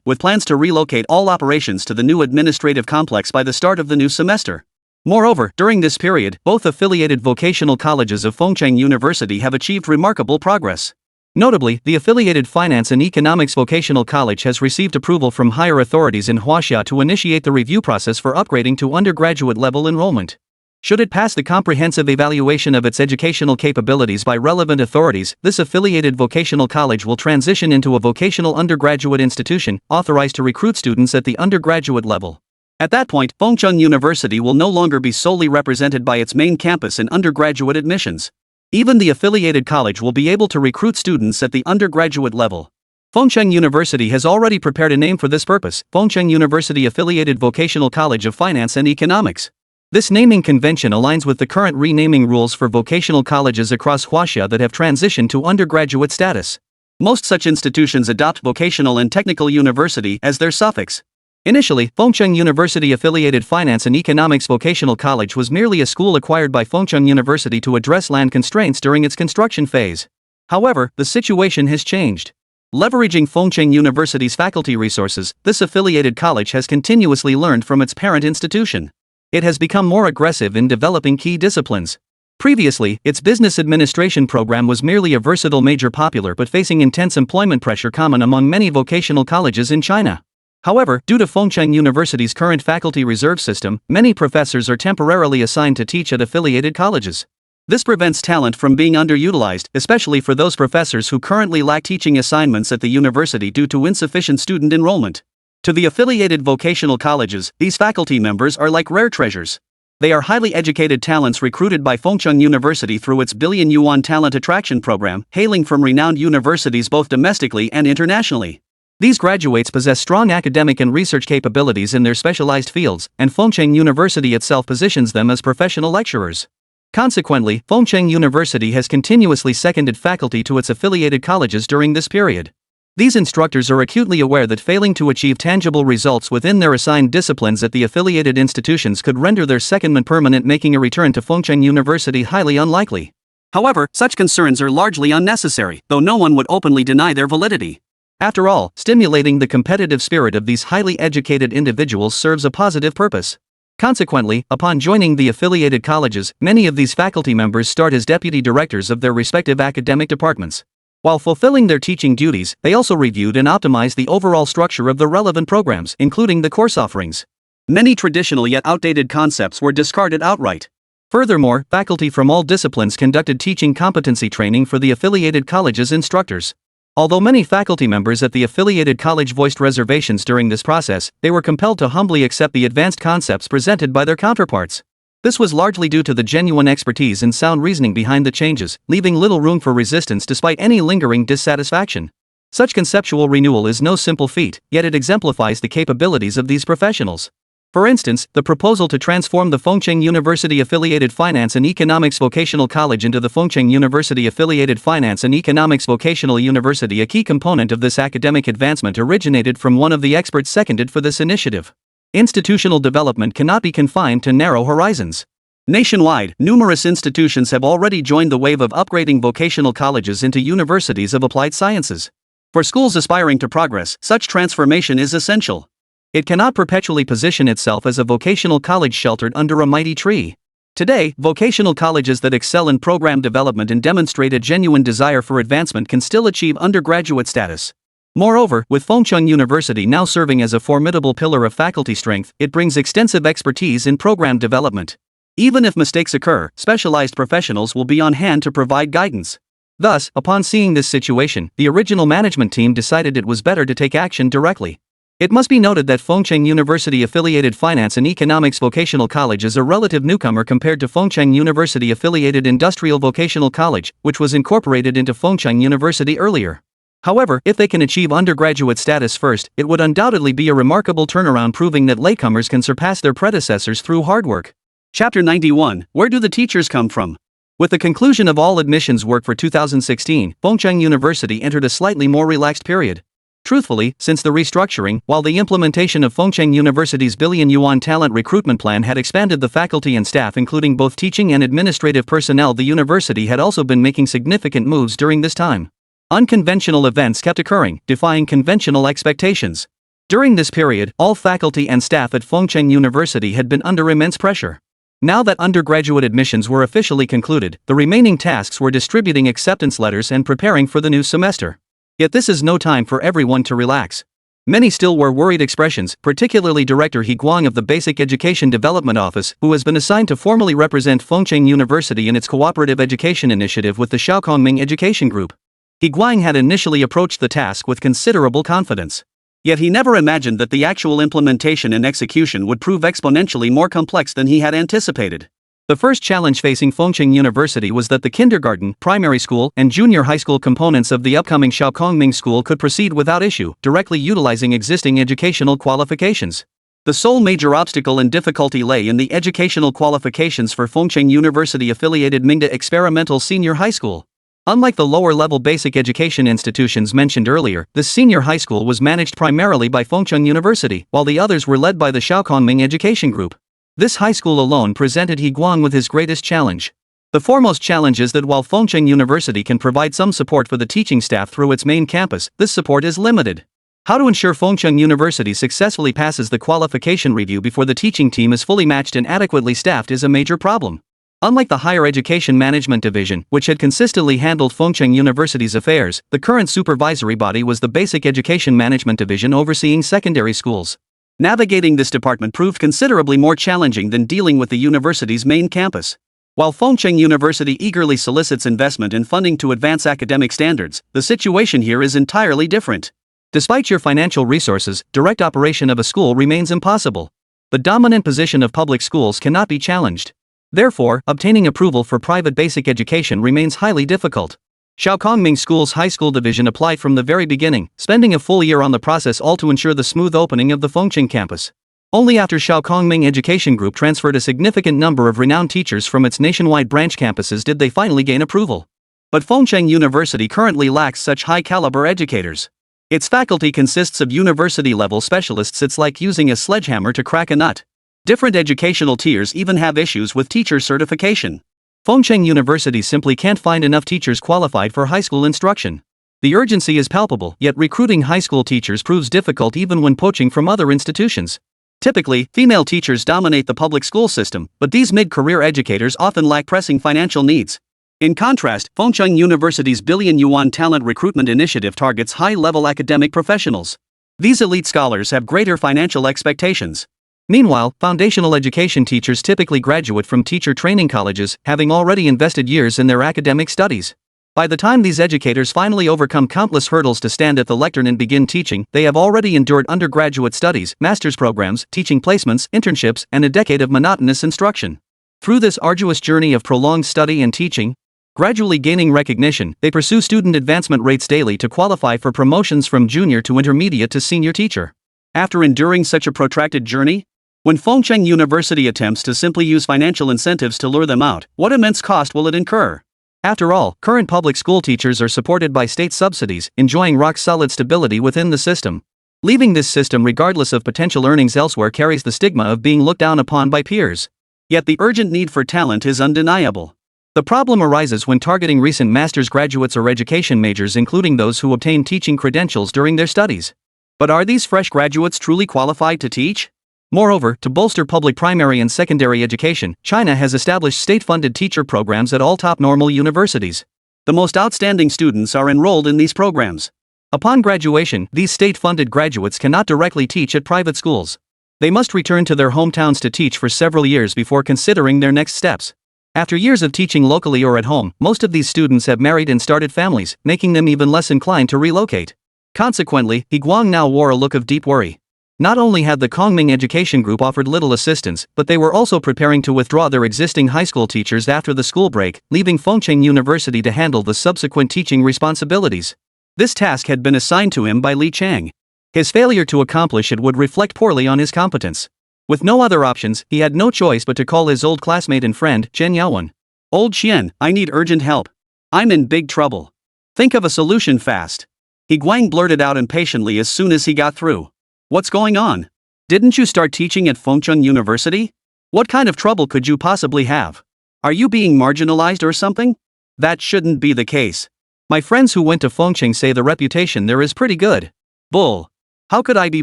with plans to relocate all operations to the new administrative complex by the start of the new semester. Moreover, during this period, both affiliated vocational colleges of Fengcheng University have achieved remarkable progress. Notably, the affiliated Finance and Economics Vocational College has received approval from higher authorities in Huaxia to initiate the review process for upgrading to undergraduate level enrollment. Should it pass the comprehensive evaluation of its educational capabilities by relevant authorities, this affiliated vocational college will transition into a vocational undergraduate institution, authorized to recruit students at the undergraduate level. At that point, Fengcheng University will no longer be solely represented by its main campus in undergraduate admissions. Even the affiliated college will be able to recruit students at the undergraduate level. Fengcheng University has already prepared a name for this purpose: Fengcheng University Affiliated Vocational College of Finance and Economics. This naming convention aligns with the current renaming rules for vocational colleges across Huaxia that have transitioned to undergraduate status. Most such institutions adopt vocational and technical university as their suffix. Initially, Fengcheng University Affiliated Finance and Economics Vocational College was merely a school acquired by Fengcheng University to address land constraints during its construction phase. However, the situation has changed. Leveraging Fengcheng University's faculty resources, this affiliated college has continuously learned from its parent institution. It has become more aggressive in developing key disciplines. Previously, its business administration program was merely a versatile major, popular but facing intense employment pressure common among many vocational colleges in China. However, due to Fengcheng University's current faculty reserve system, many professors are temporarily assigned to teach at affiliated colleges. This prevents talent from being underutilized, especially for those professors who currently lack teaching assignments at the university due to insufficient student enrollment. To the affiliated vocational colleges, these faculty members are like rare treasures. They are highly educated talents recruited by Fengcheng University through its billion-yuan talent attraction program, hailing from renowned universities both domestically and internationally. These graduates possess strong academic and research capabilities in their specialized fields, and Fengcheng University itself positions them as professional lecturers. Consequently, Fengcheng University has continuously seconded faculty to its affiliated colleges during this period. These instructors are acutely aware that failing to achieve tangible results within their assigned disciplines at the affiliated institutions could render their secondment permanent, making a return to Fengcheng University highly unlikely. However, such concerns are largely unnecessary, though no one would openly deny their validity. After all, stimulating the competitive spirit of these highly educated individuals serves a positive purpose. Consequently, upon joining the affiliated colleges, many of these faculty members start as deputy directors of their respective academic departments. While fulfilling their teaching duties, they also reviewed and optimized the overall structure of the relevant programs, including the course offerings. Many traditional yet outdated concepts were discarded outright. Furthermore, faculty from all disciplines conducted teaching competency training for the affiliated colleges' instructors. Although many faculty members at the affiliated college voiced reservations during this process, they were compelled to humbly accept the advanced concepts presented by their counterparts. This was largely due to the genuine expertise and sound reasoning behind the changes, leaving little room for resistance despite any lingering dissatisfaction. Such conceptual renewal is no simple feat, yet it exemplifies the capabilities of these professionals. For instance, the proposal to transform the Fengcheng University-affiliated Finance and Economics Vocational College into the Fengcheng University-affiliated Finance and Economics Vocational University. A key component of this academic advancement originated from one of the experts seconded for this initiative. Institutional development cannot be confined to narrow horizons. Nationwide, numerous institutions have already joined the wave of upgrading vocational colleges into universities of applied sciences. For schools aspiring to progress, such transformation is essential. It cannot perpetually position itself as a vocational college sheltered under a mighty tree. Today, vocational colleges that excel in program development and demonstrate a genuine desire for advancement can still achieve undergraduate status. Moreover, with Fengcheng University now serving as a formidable pillar of faculty strength, it brings extensive expertise in program development. Even if mistakes occur, specialized professionals will be on hand to provide guidance. Thus, upon seeing this situation, the original management team decided it was better to take action directly. It must be noted that Fengcheng University-affiliated Finance and Economics Vocational College is a relative newcomer compared to Fengcheng University-affiliated Industrial Vocational College, which was incorporated into Fengcheng University earlier. However, if they can achieve undergraduate status first, it would undoubtedly be a remarkable turnaround, proving that latecomers can surpass their predecessors through hard work. Chapter 91. Where do the teachers come from? With the conclusion of all admissions work for 2016, Fengcheng University entered a slightly more relaxed period. Truthfully, since the restructuring, while the implementation of Fengcheng University's million-yuan Talent Recruitment Plan had expanded the faculty and staff, including both teaching and administrative personnel, the university had also been making significant moves during this time. Unconventional events kept occurring, defying conventional expectations. During this period, all faculty and staff at Fengcheng University had been under immense pressure. Now that undergraduate admissions were officially concluded, the remaining tasks were distributing acceptance letters and preparing for the new semester. Yet this is no time for everyone to relax. Many still wore worried expressions, particularly Director He Guang of the Basic Education Development Office, who has been assigned to formally represent Fengcheng University in its cooperative education initiative with the Shaokongming Education Group. He Guang had initially approached the task with considerable confidence. Yet he never imagined that the actual implementation and execution would prove exponentially more complex than he had anticipated. The first challenge facing Fengcheng University was that the kindergarten, primary school, and junior high school components of the upcoming Shaokongming School could proceed without issue, directly utilizing existing educational qualifications. The sole major obstacle and difficulty lay in the educational qualifications for Fengcheng University-affiliated Mingda Experimental Senior High School. Unlike the lower-level basic education institutions mentioned earlier, this senior high school was managed primarily by Fengcheng University, while the others were led by the Shaokongming Education Group. This high school alone presented He Guang with his greatest challenge. The foremost challenge is that while Fengcheng University can provide some support for the teaching staff through its main campus, this support is limited. How to ensure Fengcheng University successfully passes the qualification review before the teaching team is fully matched and adequately staffed is a major problem. Unlike the Higher Education Management Division, which had consistently handled Fengcheng University's affairs, the current supervisory body was the Basic Education Management Division overseeing secondary schools. Navigating this department proved considerably more challenging than dealing with the university's main campus. While Fengcheng University eagerly solicits investment and funding to advance academic standards, the situation here is entirely different. Despite your financial resources, direct operation of a school remains impossible. The dominant position of public schools cannot be challenged. Therefore, obtaining approval for private basic education remains highly difficult. Shaokongming School's high school division applied from the very beginning, spending a full year on the process, all to ensure the smooth opening of the Fengcheng campus. Only after Shaokongming Education Group transferred a significant number of renowned teachers from its nationwide branch campuses did they finally gain approval. But Fengcheng University currently lacks such high-caliber educators. Its faculty consists of university-level specialists. It's like using a sledgehammer to crack a nut. Different educational tiers even have issues with teacher certification. Fengcheng University simply can't find enough teachers qualified for high school instruction. The urgency is palpable, yet recruiting high school teachers proves difficult even when poaching from other institutions. Typically, female teachers dominate the public school system, but these mid-career educators often lack pressing financial needs. In contrast, Fengcheng University's billion-yuan talent recruitment initiative targets high-level academic professionals. These elite scholars have greater financial expectations. Meanwhile, foundational education teachers typically graduate from teacher training colleges, having already invested years in their academic studies. By the time these educators finally overcome countless hurdles to stand at the lectern and begin teaching, they have already endured undergraduate studies, master's programs, teaching placements, internships, and a decade of monotonous instruction. Through this arduous journey of prolonged study and teaching, gradually gaining recognition, they pursue student advancement rates daily to qualify for promotions from junior to intermediate to senior teacher. After enduring such a protracted journey, when Fengcheng University attempts to simply use financial incentives to lure them out, what immense cost will it incur? After all, current public school teachers are supported by state subsidies, enjoying rock-solid stability within the system. Leaving this system regardless of potential earnings elsewhere carries the stigma of being looked down upon by peers. Yet the urgent need for talent is undeniable. The problem arises when targeting recent master's graduates or education majors, including those who obtain teaching credentials during their studies. But are these fresh graduates truly qualified to teach? Moreover, to bolster public primary and secondary education, China has established state-funded teacher programs at all top normal universities. The most outstanding students are enrolled in these programs. Upon graduation, these state-funded graduates cannot directly teach at private schools. They must return to their hometowns to teach for several years before considering their next steps. After years of teaching locally or at home, most of these students have married and started families, making them even less inclined to relocate. Consequently, Guang now wore a look of deep worry. Not only had the Kongming Education Group offered little assistance, but they were also preparing to withdraw their existing high school teachers after the school break, leaving Fengcheng University to handle the subsequent teaching responsibilities. This task had been assigned to him by Li Chang. His failure to accomplish it would reflect poorly on his competence. With no other options, he had no choice but to call his old classmate and friend, Chen Yaowen. "Old Qian, I need urgent help. I'm in big trouble. Think of a solution fast." Guang blurted out impatiently as soon as he got through. "What's going on? Didn't you start teaching at Fengcheng University? What kind of trouble could you possibly have? Are you being marginalized or something? That shouldn't be the case. My friends who went to Fengcheng say the reputation there is pretty good." "Bull. How could I be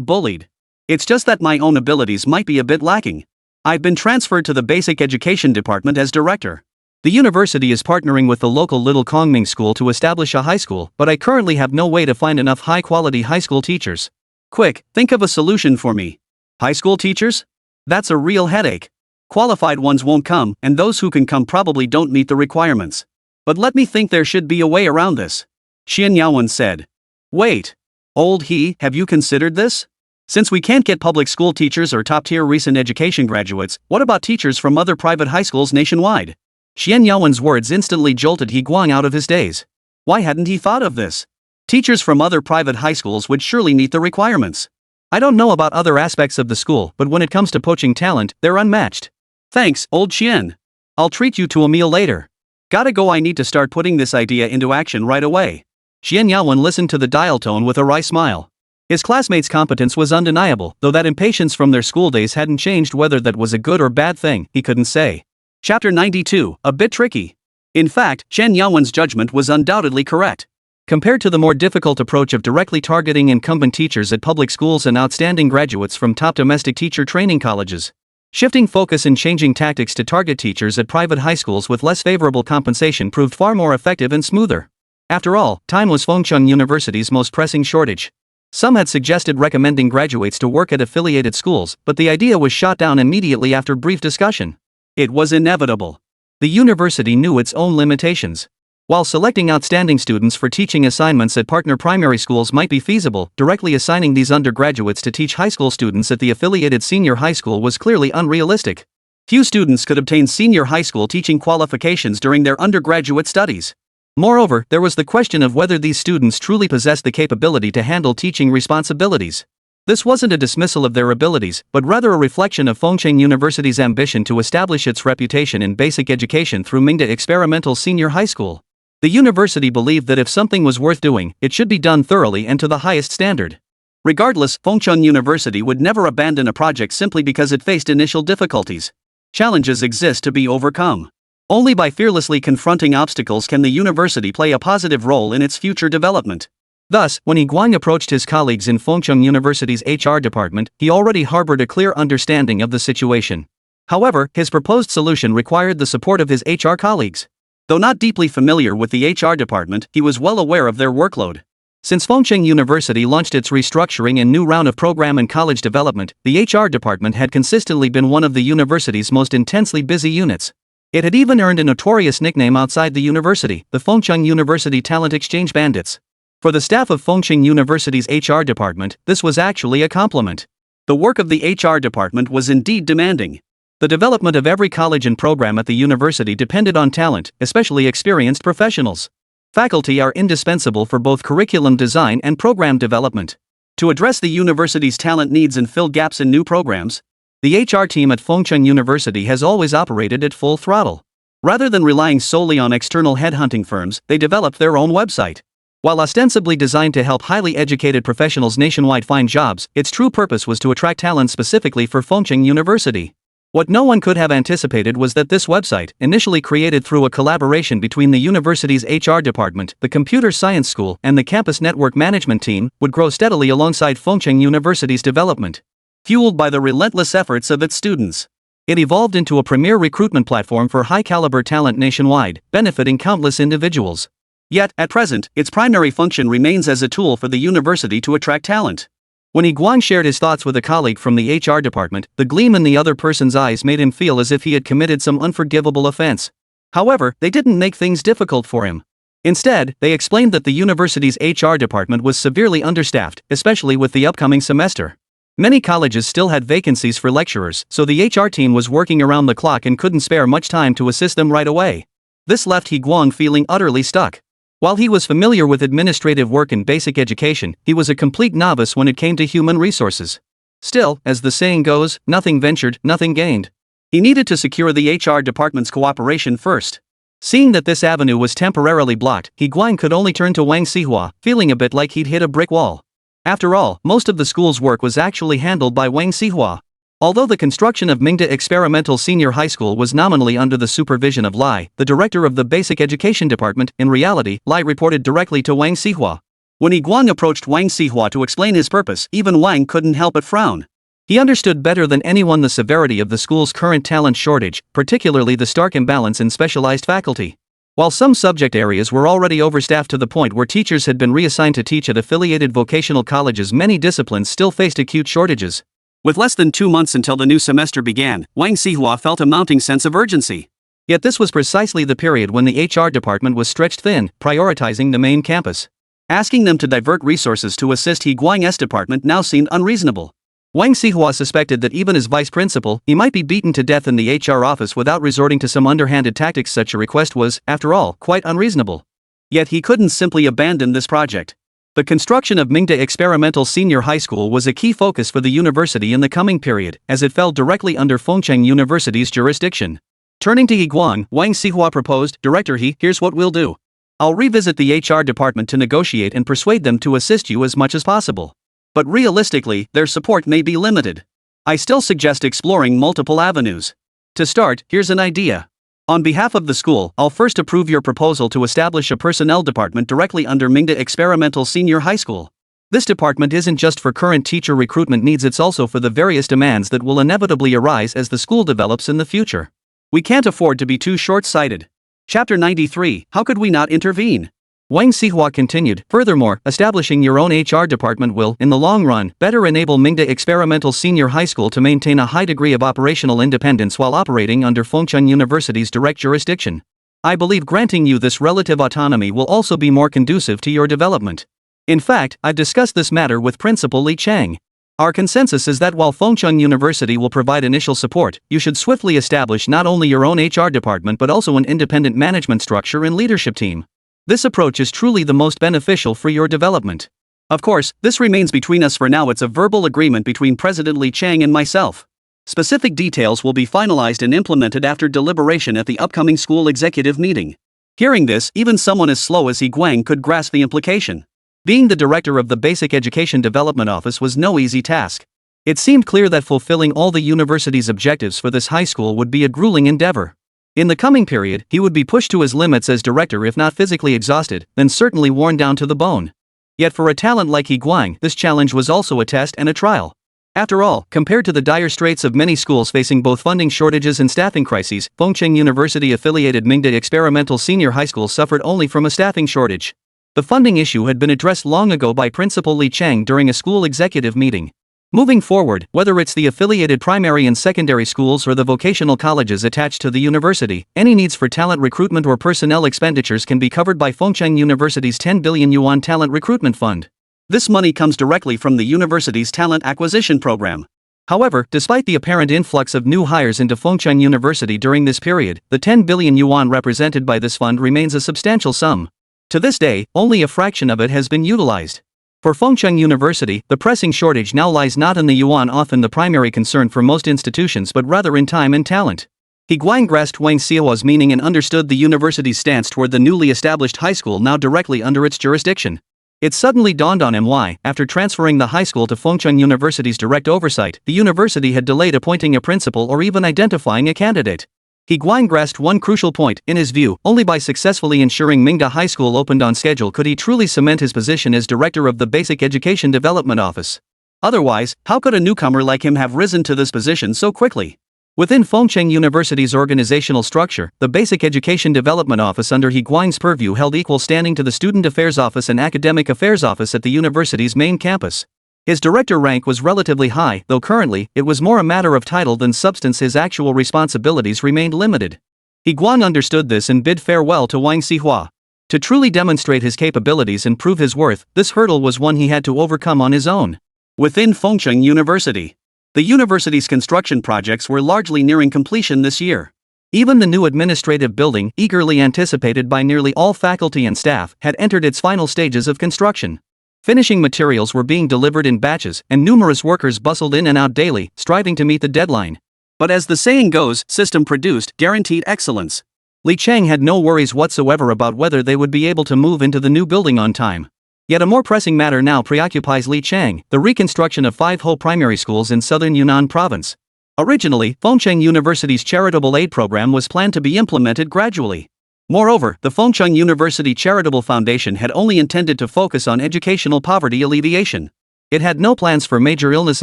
bullied? It's just that my own abilities might be a bit lacking. I've been transferred to the basic education department as director. The university is partnering with the local Little Kongming school to establish a high school, but I currently have no way to find enough high-quality high school teachers. Quick, think of a solution for me. High school teachers? That's a real headache. Qualified ones won't come, and those who can come probably don't meet the requirements. But let me think, there should be a way around this." Xian Yaowen said. "Wait. Old he, have you considered this? Since we can't get public school teachers or top-tier recent education graduates, what about teachers from other private high schools nationwide?" Xian Yaowen's words instantly jolted Guang out of his daze. Why hadn't he thought of this? Teachers from other private high schools would surely meet the requirements. "I don't know about other aspects of the school, but when it comes to poaching talent, they're unmatched. Thanks, old Qian. I'll treat you to a meal later. Gotta go, I need to start putting this idea into action right away." Xian Yaowen listened to the dial tone with a wry smile. His classmates' competence was undeniable, though that impatience from their school days hadn't changed. Whether that was a good or bad thing, he couldn't say. Chapter 92, a bit tricky. In fact, Chen Yaowen's judgment was undoubtedly correct. Compared to the more difficult approach of directly targeting incumbent teachers at public schools and outstanding graduates from top domestic teacher training colleges, shifting focus and changing tactics to target teachers at private high schools with less favorable compensation proved far more effective and smoother. After all, time was Fengcheng University's most pressing shortage. Some had suggested recommending graduates to work at affiliated schools, but the idea was shot down immediately after brief discussion. It was inevitable. The university knew its own limitations. While selecting outstanding students for teaching assignments at partner primary schools might be feasible, directly assigning these undergraduates to teach high school students at the affiliated senior high school was clearly unrealistic. Few students could obtain senior high school teaching qualifications during their undergraduate studies. Moreover, there was the question of whether these students truly possessed the capability to handle teaching responsibilities. This wasn't a dismissal of their abilities, but rather a reflection of Fengcheng University's ambition to establish its reputation in basic education through Mingda Experimental Senior High School. The university believed that if something was worth doing, it should be done thoroughly and to the highest standard. Regardless, Fengcheng University would never abandon a project simply because it faced initial difficulties. Challenges exist to be overcome. Only by fearlessly confronting obstacles can the university play a positive role in its future development. Thus, when He Guang approached his colleagues in Fengcheng University's HR department, he already harbored a clear understanding of the situation. However, his proposed solution required the support of his HR colleagues. Though not deeply familiar with the HR department, he was well aware of their workload. Since Fengcheng University launched its restructuring and new round of program and college development, the HR department had consistently been one of the university's most intensely busy units. It had even earned a notorious nickname outside the university, the Fengcheng University Talent Exchange Bandits. For the staff of Fengcheng University's HR department, this was actually a compliment. The work of the HR department was indeed demanding. The development of every college and program at the university depended on talent, especially experienced professionals. Faculty are indispensable for both curriculum design and program development. To address the university's talent needs and fill gaps in new programs, the HR team at Fengcheng University has always operated at full throttle. Rather than relying solely on external headhunting firms, they developed their own website. While ostensibly designed to help highly educated professionals nationwide find jobs, its true purpose was to attract talent specifically for Fengcheng University. What no one could have anticipated was that this website, initially created through a collaboration between the university's HR department, the computer science school, and the campus network management team, would grow steadily alongside Fengcheng University's development. Fueled by the relentless efforts of its students, it evolved into a premier recruitment platform for high-caliber talent nationwide, benefiting countless individuals. Yet, at present, its primary function remains as a tool for the university to attract talent. When He Guang shared his thoughts with a colleague from the HR department, the gleam in the other person's eyes made him feel as if he had committed some unforgivable offense. However, they didn't make things difficult for him. Instead, they explained that the university's HR department was severely understaffed, especially with the upcoming semester. Many colleges still had vacancies for lecturers, so the HR team was working around the clock and couldn't spare much time to assist them right away. This left He Guang feeling utterly stuck. While he was familiar with administrative work and basic education, he was a complete novice when it came to human resources. Still, as the saying goes, nothing ventured, nothing gained. He needed to secure the HR department's cooperation first. Seeing that this avenue was temporarily blocked, He Guang could only turn to Wang Xihua, feeling a bit like he'd hit a brick wall. After all, most of the school's work was actually handled by Wang Xihua. Although the construction of Mingda Experimental Senior High School was nominally under the supervision of Lai, the director of the Basic Education Department, in reality, Lai reported directly to Wang Xihua. When He Guang approached Wang Xihua to explain his purpose, even Wang couldn't help but frown. He understood better than anyone the severity of the school's current talent shortage, particularly the stark imbalance in specialized faculty. While some subject areas were already overstaffed to the point where teachers had been reassigned to teach at affiliated vocational colleges, many disciplines still faced acute shortages. With less than 2 months until the new semester began, Wang Xihua felt a mounting sense of urgency. Yet this was precisely the period when the HR department was stretched thin, prioritizing the main campus. Asking them to divert resources to assist He Guang's department now seemed unreasonable. Wang Xihua suspected that even as vice principal, he might be beaten to death in the HR office without resorting to some underhanded tactics. Such a request was, after all, quite unreasonable. Yet he couldn't simply abandon this project. The construction of Mingda Experimental Senior High School was a key focus for the university in the coming period, as it fell directly under Fengcheng University's jurisdiction. Turning to He Guang, Wang Xihua proposed, "Director He, here's what we'll do. I'll revisit the HR department to negotiate and persuade them to assist you as much as possible. But realistically, their support may be limited. I still suggest exploring multiple avenues. To start, here's an idea. On behalf of the school, I'll first approve your proposal to establish a personnel department directly under Mingda Experimental Senior High School. This department isn't just for current teacher recruitment needs, it's also for the various demands that will inevitably arise as the school develops in the future. We can't afford to be too short-sighted." Chapter 93, How Could We Not Intervene? Wang Xihua continued, "Furthermore, establishing your own HR department will, in the long run, better enable Mingda Experimental Senior High School to maintain a high degree of operational independence while operating under Fengcheng University's direct jurisdiction. I believe granting you this relative autonomy will also be more conducive to your development. In fact, I've discussed this matter with Principal Li Chang. Our consensus is that while Fengcheng University will provide initial support, you should swiftly establish not only your own HR department but also an independent management structure and leadership team. This approach is truly the most beneficial for your development. Of course, this remains between us for now. It's a verbal agreement between President Li Chang and myself. Specific details will be finalized and implemented after deliberation at the upcoming school executive meeting." Hearing this, even someone as slow as He Guang could grasp the implication. Being the director of the Basic Education Development Office was no easy task. It seemed clear that fulfilling all the university's objectives for this high school would be a grueling endeavor. In the coming period, he would be pushed to his limits as director, if not physically exhausted, then certainly worn down to the bone. Yet for a talent like He Guang, this challenge was also a test and a trial. After all, compared to the dire straits of many schools facing both funding shortages and staffing crises, Fengcheng University-affiliated Mingda Experimental Senior High School suffered only from a staffing shortage. The funding issue had been addressed long ago by Principal Li Chang during a school executive meeting. Moving forward, whether it's the affiliated primary and secondary schools or the vocational colleges attached to the university, any needs for talent recruitment or personnel expenditures can be covered by Fengcheng University's 10 billion yuan Talent Recruitment Fund. This money comes directly from the university's talent acquisition program. However, despite the apparent influx of new hires into Fengcheng University during this period, the 10 billion yuan represented by this fund remains a substantial sum. To this day, only a fraction of it has been utilized. For Fengcheng University, the pressing shortage now lies not in the yuan, often the primary concern for most institutions, but rather in time and talent. He Guang grasped Wang Xiao's meaning and understood the university's stance toward the newly established high school now directly under its jurisdiction. It suddenly dawned on him why, after transferring the high school to Fengcheng University's direct oversight, the university had delayed appointing a principal or even identifying a candidate. He Guang grasped one crucial point. In his view, only by successfully ensuring Mingda High School opened on schedule could he truly cement his position as director of the Basic Education Development Office. Otherwise, how could a newcomer like him have risen to this position so quickly? Within Fengcheng University's organizational structure, the Basic Education Development Office under He Guang's purview held equal standing to the Student Affairs Office and Academic Affairs Office at the university's main campus. His director rank was relatively high, though currently, it was more a matter of title than substance. His actual responsibilities remained limited. He Guang understood this and bid farewell to Wang Xihua. To truly demonstrate his capabilities and prove his worth, this hurdle was one he had to overcome on his own. Within Fengcheng University, the university's construction projects were largely nearing completion this year. Even the new administrative building, eagerly anticipated by nearly all faculty and staff, had entered its final stages of construction. Finishing materials were being delivered in batches, and numerous workers bustled in and out daily, striving to meet the deadline. But as the saying goes, system produced, guaranteed excellence. Li Chang had no worries whatsoever about whether they would be able to move into the new building on time. Yet a more pressing matter now preoccupies Li Chang: the reconstruction of 5 whole primary schools in southern Yunnan province. Originally, Fengcheng University's charitable aid program was planned to be implemented gradually. Moreover, the Fengcheng University Charitable Foundation had only intended to focus on educational poverty alleviation. It had no plans for major illness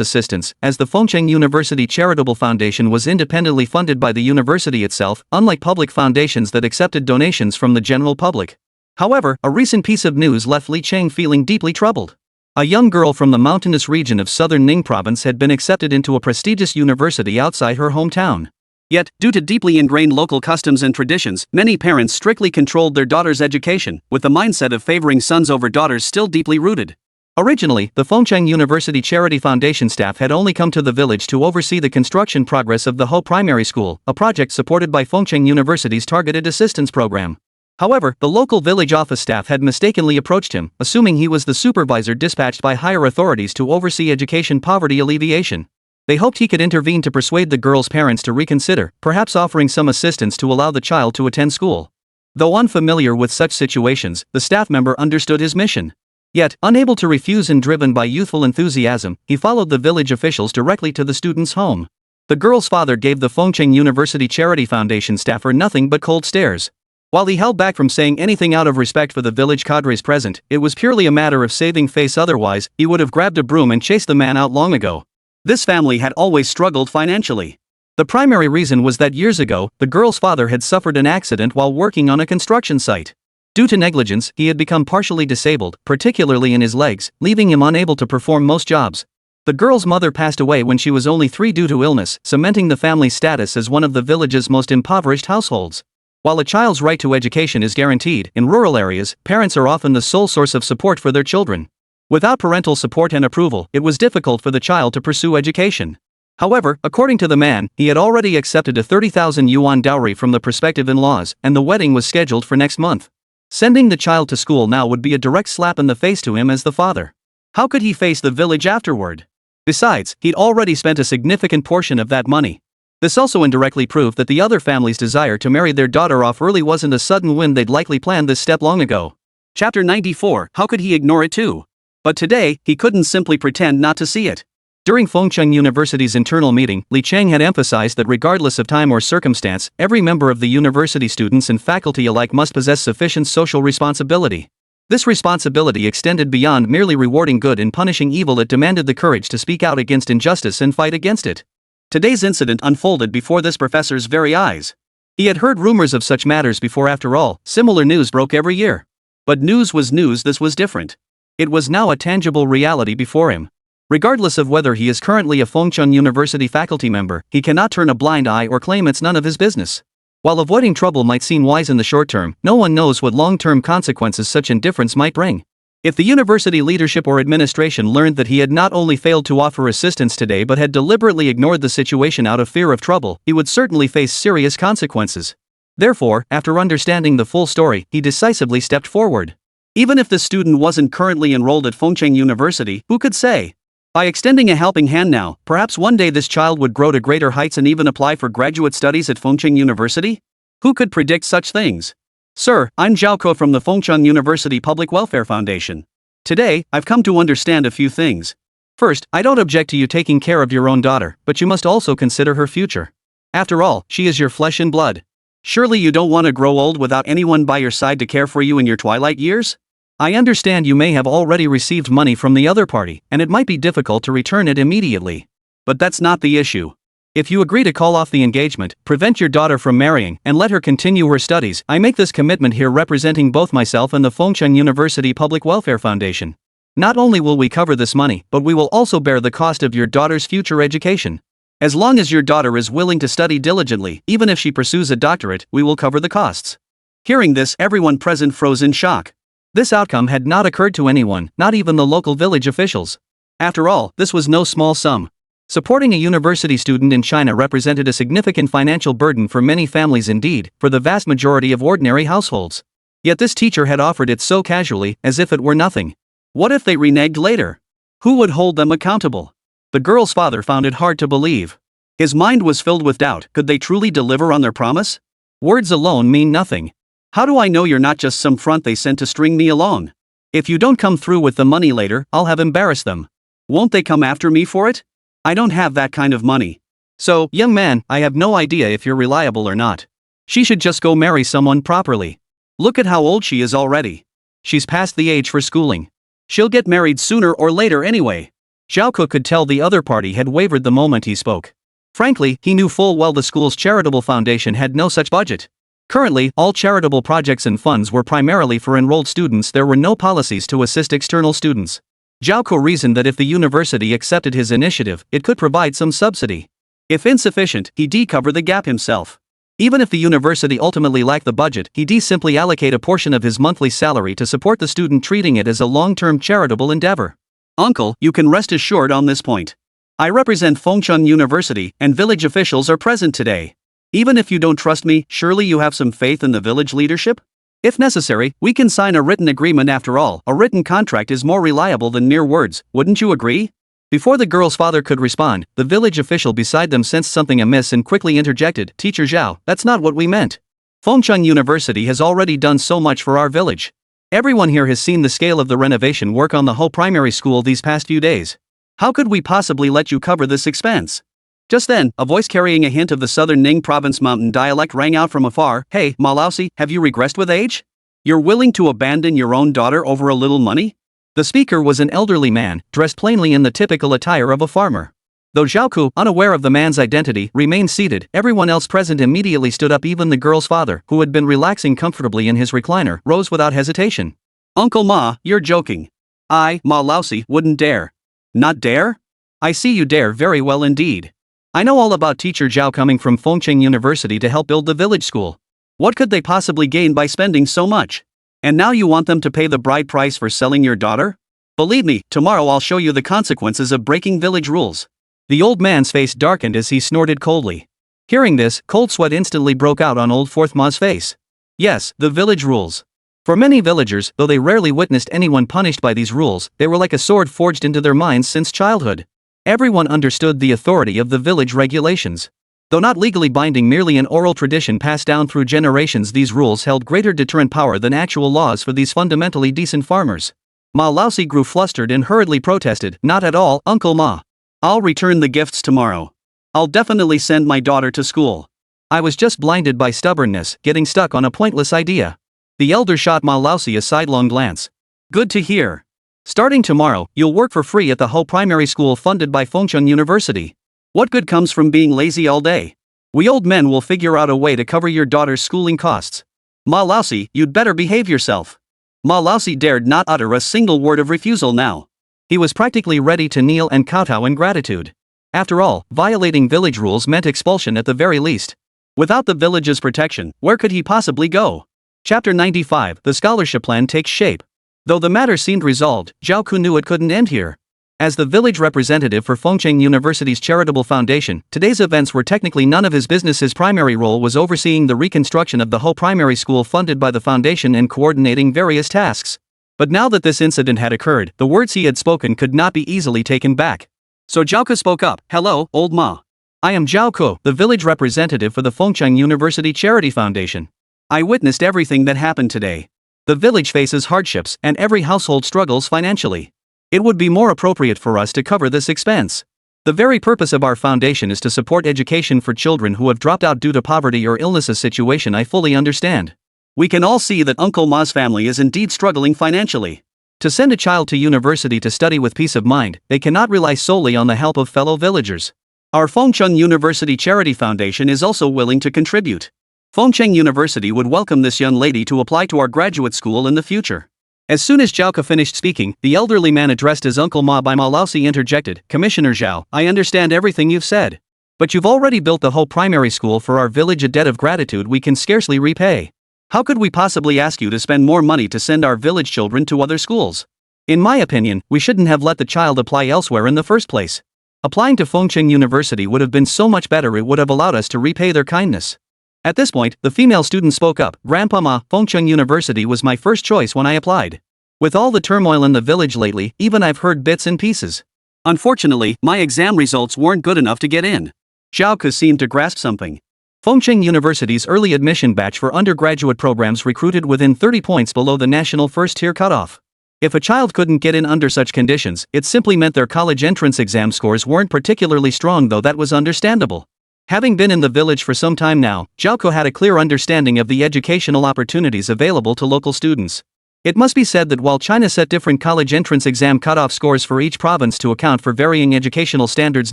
assistance, as the Fengcheng University Charitable Foundation was independently funded by the university itself, unlike public foundations that accepted donations from the general public. However, a recent piece of news left Li Chang feeling deeply troubled. A young girl from the mountainous region of southern Ning province had been accepted into a prestigious university outside her hometown. Yet, due to deeply ingrained local customs and traditions, many parents strictly controlled their daughters' education, with the mindset of favoring sons over daughters still deeply rooted. Originally, the Fengcheng University Charity Foundation staff had only come to the village to oversee the construction progress of the Ho Primary School, a project supported by Fengcheng University's Targeted Assistance Program. However, the local village office staff had mistakenly approached him, assuming he was the supervisor dispatched by higher authorities to oversee education poverty alleviation. They hoped he could intervene to persuade the girl's parents to reconsider, perhaps offering some assistance to allow the child to attend school. Though unfamiliar with such situations, the staff member understood his mission. Yet, unable to refuse and driven by youthful enthusiasm, he followed the village officials directly to the student's home. The girl's father gave the Fengcheng University Charity Foundation staffer nothing but cold stares. While he held back from saying anything out of respect for the village cadres present, it was purely a matter of saving face. Otherwise, he would have grabbed a broom and chased the man out long ago. This family had always struggled financially. The primary reason was that years ago, the girl's father had suffered an accident while working on a construction site. Due to negligence, he had become partially disabled, particularly in his legs, leaving him unable to perform most jobs. The girl's mother passed away when she was only 3 due to illness, cementing the family's status as one of the village's most impoverished households. While a child's right to education is guaranteed, in rural areas, parents are often the sole source of support for their children. Without parental support and approval, it was difficult for the child to pursue education. However, according to the man, he had already accepted a 30,000 yuan dowry from the prospective in-laws, and the wedding was scheduled for next month. Sending the child to school now would be a direct slap in the face to him as the father. How could he face the village afterward? Besides, he'd already spent a significant portion of that money. This also indirectly proved that the other family's desire to marry their daughter off early wasn't a sudden whim. They'd likely planned this step long ago. Chapter 94. How could he ignore it too? But today, he couldn't simply pretend not to see it. During Fengcheng University's internal meeting, Li Chang had emphasized that regardless of time or circumstance, every member of the university, students and faculty alike, must possess sufficient social responsibility. This responsibility extended beyond merely rewarding good and punishing evil. It demanded the courage to speak out against injustice and fight against it. Today's incident unfolded before this professor's very eyes. He had heard rumors of such matters before. After all, similar news broke every year. But news was news. This was different. It was now a tangible reality before him. Regardless of whether he is currently a Fengchun University faculty member, he cannot turn a blind eye or claim it's none of his business. While avoiding trouble might seem wise in the short term, no one knows what long-term consequences such indifference might bring. If the university leadership or administration learned that he had not only failed to offer assistance today but had deliberately ignored the situation out of fear of trouble, he would certainly face serious consequences. Therefore, after understanding the full story, he decisively stepped forward. Even if the student wasn't currently enrolled at Fengchun University, who could say? By extending a helping hand now, perhaps one day this child would grow to greater heights and even apply for graduate studies at Fengchun University? Who could predict such things? Sir, I'm Zhao from the Fengchun University Public Welfare Foundation. Today, I've come to understand a few things. First, I don't object to you taking care of your own daughter, but you must also consider her future. After all, she is your flesh and blood. Surely you don't want to grow old without anyone by your side to care for you in your twilight years? I understand you may have already received money from the other party, and it might be difficult to return it immediately. But that's not the issue. If you agree to call off the engagement, prevent your daughter from marrying, and let her continue her studies, I make this commitment here representing both myself and the Fengchun University Public Welfare Foundation. Not only will we cover this money, but we will also bear the cost of your daughter's future education. As long as your daughter is willing to study diligently, even if she pursues a doctorate, we will cover the costs. Hearing this, everyone present froze in shock. This outcome had not occurred to anyone, not even the local village officials. After all, this was no small sum. Supporting a university student in China represented a significant financial burden for many families, indeed, for the vast majority of ordinary households. Yet this teacher had offered it so casually, as if it were nothing. What if they reneged later? Who would hold them accountable? The girl's father found it hard to believe. His mind was filled with doubt. Could they truly deliver on their promise? Words alone mean nothing. How do I know you're not just some front they sent to string me along? If you don't come through with the money later, I'll have embarrassed them. Won't they come after me for it? I don't have that kind of money. So, young man, I have no idea if you're reliable or not. She should just go marry someone properly. Look at how old she is already. She's past the age for schooling. She'll get married sooner or later anyway. Zhao could tell the other party had wavered the moment he spoke. Frankly, he knew full well the school's charitable foundation had no such budget. Currently, all charitable projects and funds were primarily for enrolled students. There were no policies to assist external students. Zhao reasoned that if the university accepted his initiative, it could provide some subsidy. If insufficient, he'd cover the gap himself. Even if the university ultimately lacked the budget, he'd simply allocate a portion of his monthly salary to support the student, treating it as a long-term charitable endeavor. Uncle, you can rest assured on this point. I represent Fengchun University, and village officials are present today. Even if you don't trust me, surely you have some faith in the village leadership? If necessary, we can sign a written agreement. After all, a written contract is more reliable than mere words, wouldn't you agree? Before the girl's father could respond, the village official beside them sensed something amiss and quickly interjected, "Teacher Zhao, that's not what we meant. Fengchun University has already done so much for our village. Everyone here has seen the scale of the renovation work on the whole primary school these past few days. How could we possibly let you cover this expense?" Just then, a voice carrying a hint of the southern Ning province mountain dialect rang out from afar. "Hey, Malausi, have you regressed with age? You're willing to abandon your own daughter over a little money?" The speaker was an elderly man, dressed plainly in the typical attire of a farmer. Though Zhao, unaware of the man's identity, remained seated, everyone else present immediately stood up. Even the girl's father, who had been relaxing comfortably in his recliner, rose without hesitation. "Uncle Ma, you're joking. I, Malausi, wouldn't dare." "Not dare? I see you dare very well indeed. I know all about teacher Zhao coming from Fengchun University to help build the village school. What could they possibly gain by spending so much? And now you want them to pay the bride price for selling your daughter? Believe me, tomorrow I'll show you the consequences of breaking village rules." The old man's face darkened as he snorted coldly. Hearing this, cold sweat instantly broke out on old Fourth Ma's face. Yes, the village rules. For many villagers, though they rarely witnessed anyone punished by these rules, they were like a sword forged into their minds since childhood. Everyone understood the authority of the village regulations. Though not legally binding, merely an oral tradition passed down through generations, these rules held greater deterrent power than actual laws for these fundamentally decent farmers. Ma Laosi grew flustered and hurriedly protested, "Not at all, Uncle Ma. I'll return the gifts tomorrow. I'll definitely send my daughter to school. I was just blinded by stubbornness, getting stuck on a pointless idea." The elder shot Ma Laosi a sidelong glance. Good to hear. Starting tomorrow, you'll work for free at the Ho Primary School funded by Fengcheng University. What good comes from being lazy all day? We old men will figure out a way to cover your daughter's schooling costs. Ma Laosi, you'd better behave yourself. Ma Laosi dared not utter a single word of refusal now. He was practically ready to kneel and kowtow in gratitude. After all, violating village rules meant expulsion at the very least. Without the village's protection, where could he possibly go? Chapter 95, The Scholarship Plan Takes Shape. Though the matter seemed resolved, Zhao Ku knew it couldn't end here. As the village representative for Fengcheng University's charitable foundation, today's events were technically none of his business. His primary role was overseeing the reconstruction of the Ho Primary School funded by the foundation and coordinating various tasks. But now that this incident had occurred, the words he had spoken could not be easily taken back. So Zhao Ku spoke up. Hello, old ma. I am Zhao Ku, the village representative for the Fengcheng University Charity Foundation. I witnessed everything that happened today. The village faces hardships, and every household struggles financially. It would be more appropriate for us to cover this expense. The very purpose of our foundation is to support education for children who have dropped out due to poverty or illness, a situation I fully understand. We can all see that Uncle Ma's family is indeed struggling financially. To send a child to university to study with peace of mind, they cannot rely solely on the help of fellow villagers. Our Fengcheng University Charity Foundation is also willing to contribute. Fengcheng University would welcome this young lady to apply to our graduate school in the future. As soon as Zhao Ku finished speaking, the elderly man addressed as Uncle Ma by Ma Laosi interjected, Commissioner Zhao, I understand everything you've said. But you've already built the Ho Primary School for our village, a debt of gratitude we can scarcely repay. How could we possibly ask you to spend more money to send our village children to other schools? In my opinion, we shouldn't have let the child apply elsewhere in the first place. Applying to Fengcheng University would have been so much better. It would have allowed us to repay their kindness. At this point, the female student spoke up. Grandpa Ma, Fengcheng University was my first choice when I applied. With all the turmoil in the village lately, even I've heard bits and pieces. Unfortunately, my exam results weren't good enough to get in. Zhao Ku seemed to grasp something. Fengcheng University's early admission batch for undergraduate programs recruited within 30 points below the national first-tier cutoff. If a child couldn't get in under such conditions, it simply meant their college entrance exam scores weren't particularly strong, though that was understandable. Having been in the village for some time now, Zhao Ku had a clear understanding of the educational opportunities available to local students. It must be said that while China set different college entrance exam cutoff scores for each province to account for varying educational standards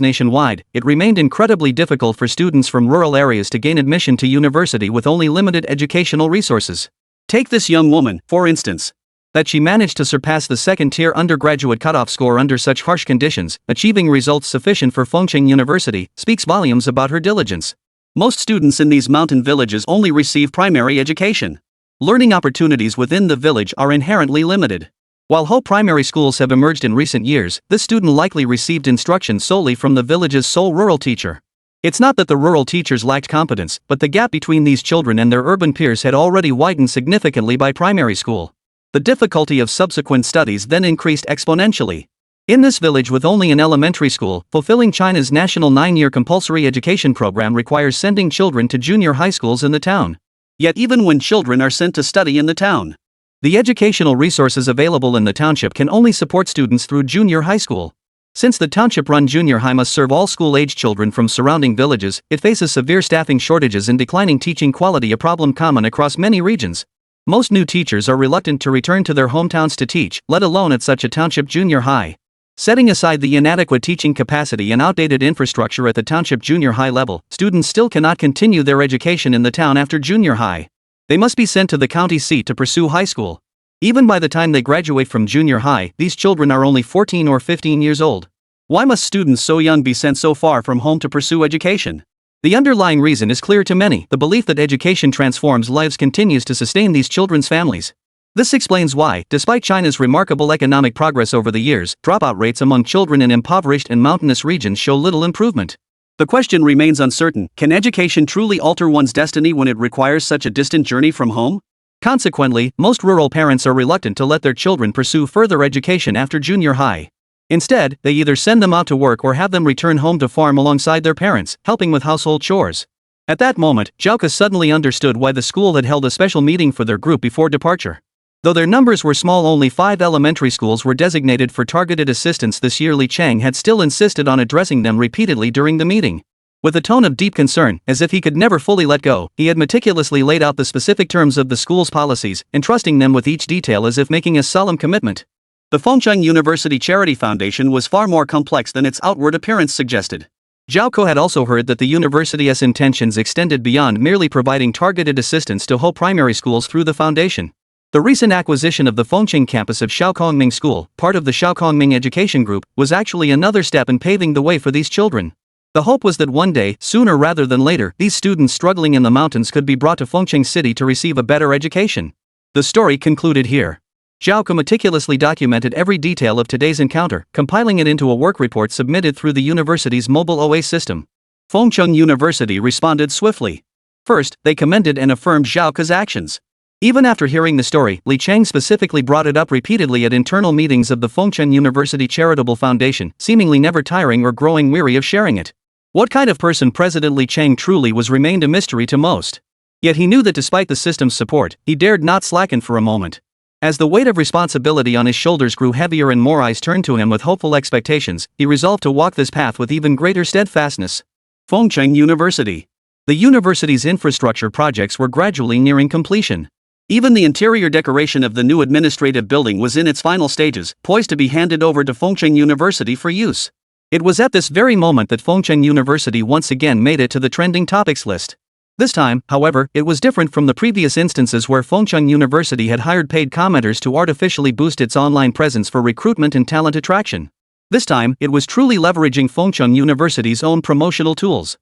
nationwide, it remained incredibly difficult for students from rural areas to gain admission to university with only limited educational resources. Take this young woman, for instance. That she managed to surpass the second-tier undergraduate cutoff score under such harsh conditions, achieving results sufficient for Fengcheng University, speaks volumes about her diligence. Most students in these mountain villages only receive primary education. Learning opportunities within the village are inherently limited. While Ho primary schools have emerged in recent years, this student likely received instruction solely from the village's sole rural teacher. It's not that the rural teachers lacked competence, but the gap between these children and their urban peers had already widened significantly by primary school. The difficulty of subsequent studies then increased exponentially. In this village with only an elementary school, fulfilling China's national 9-year compulsory education program requires sending children to junior high schools in the town. Yet even when children are sent to study in the town, the educational resources available in the township can only support students through junior high school. Since the township-run junior high must serve all school-age children from surrounding villages, it faces severe staffing shortages and declining teaching quality, a problem common across many regions. Most new teachers are reluctant to return to their hometowns to teach, let alone at such a township junior high. Setting aside the inadequate teaching capacity and outdated infrastructure at the township junior high level, students still cannot continue their education in the town after junior high. They must be sent to the county seat to pursue high school. Even by the time they graduate from junior high, these children are only 14 or 15 years old. Why must students so young be sent so far from home to pursue education? The underlying reason is clear to many. The belief that education transforms lives continues to sustain these children's families. This explains why, despite China's remarkable economic progress over the years, dropout rates among children in impoverished and mountainous regions show little improvement. The question remains uncertain: can education truly alter one's destiny when it requires such a distant journey from home? Consequently, most rural parents are reluctant to let their children pursue further education after junior high. Instead, they either send them out to work or have them return home to farm alongside their parents, helping with household chores. At that moment, Zhao Ku suddenly understood why the school had held a special meeting for their group before departure. Though their numbers were small, only 5 elementary schools were designated for targeted assistance this year. Li Chang had still insisted on addressing them repeatedly during the meeting. With a tone of deep concern, as if he could never fully let go, he had meticulously laid out the specific terms of the school's policies, entrusting them with each detail as if making a solemn commitment. The Fengcheng University Charity Foundation was far more complex than its outward appearance suggested. Zhao Ko had also heard that the university's intentions extended beyond merely providing targeted assistance to whole primary schools through the foundation. The recent acquisition of the Fengcheng campus of Shaokongming School, part of the Shaokongming Education Group, was actually another step in paving the way for these children. The hope was that one day, sooner rather than later, these students struggling in the mountains could be brought to Fengcheng City to receive a better education. The story concluded here. Zhao Ko meticulously documented every detail of today's encounter, compiling it into a work report submitted through the university's mobile OA system. Fengcheng University responded swiftly. First, they commended and affirmed Zhao Ko's actions. Even after hearing the story, Li Cheng specifically brought it up repeatedly at internal meetings of the Fengcheng University Charitable Foundation, seemingly never tiring or growing weary of sharing it. What kind of person President Li Cheng truly was remained a mystery to most. Yet he knew that despite the system's support, he dared not slacken for a moment. As the weight of responsibility on his shoulders grew heavier and more eyes turned to him with hopeful expectations, he resolved to walk this path with even greater steadfastness. Fengcheng University. The university's infrastructure projects were gradually nearing completion. Even the interior decoration of the new administrative building was in its final stages, poised to be handed over to Fengcheng University for use. It was at this very moment that Fengcheng University once again made it to the trending topics list. This time, however, it was different from the previous instances where Fengcheng University had hired paid commenters to artificially boost its online presence for recruitment and talent attraction. This time, it was truly leveraging Fengcheng University's own promotional tools.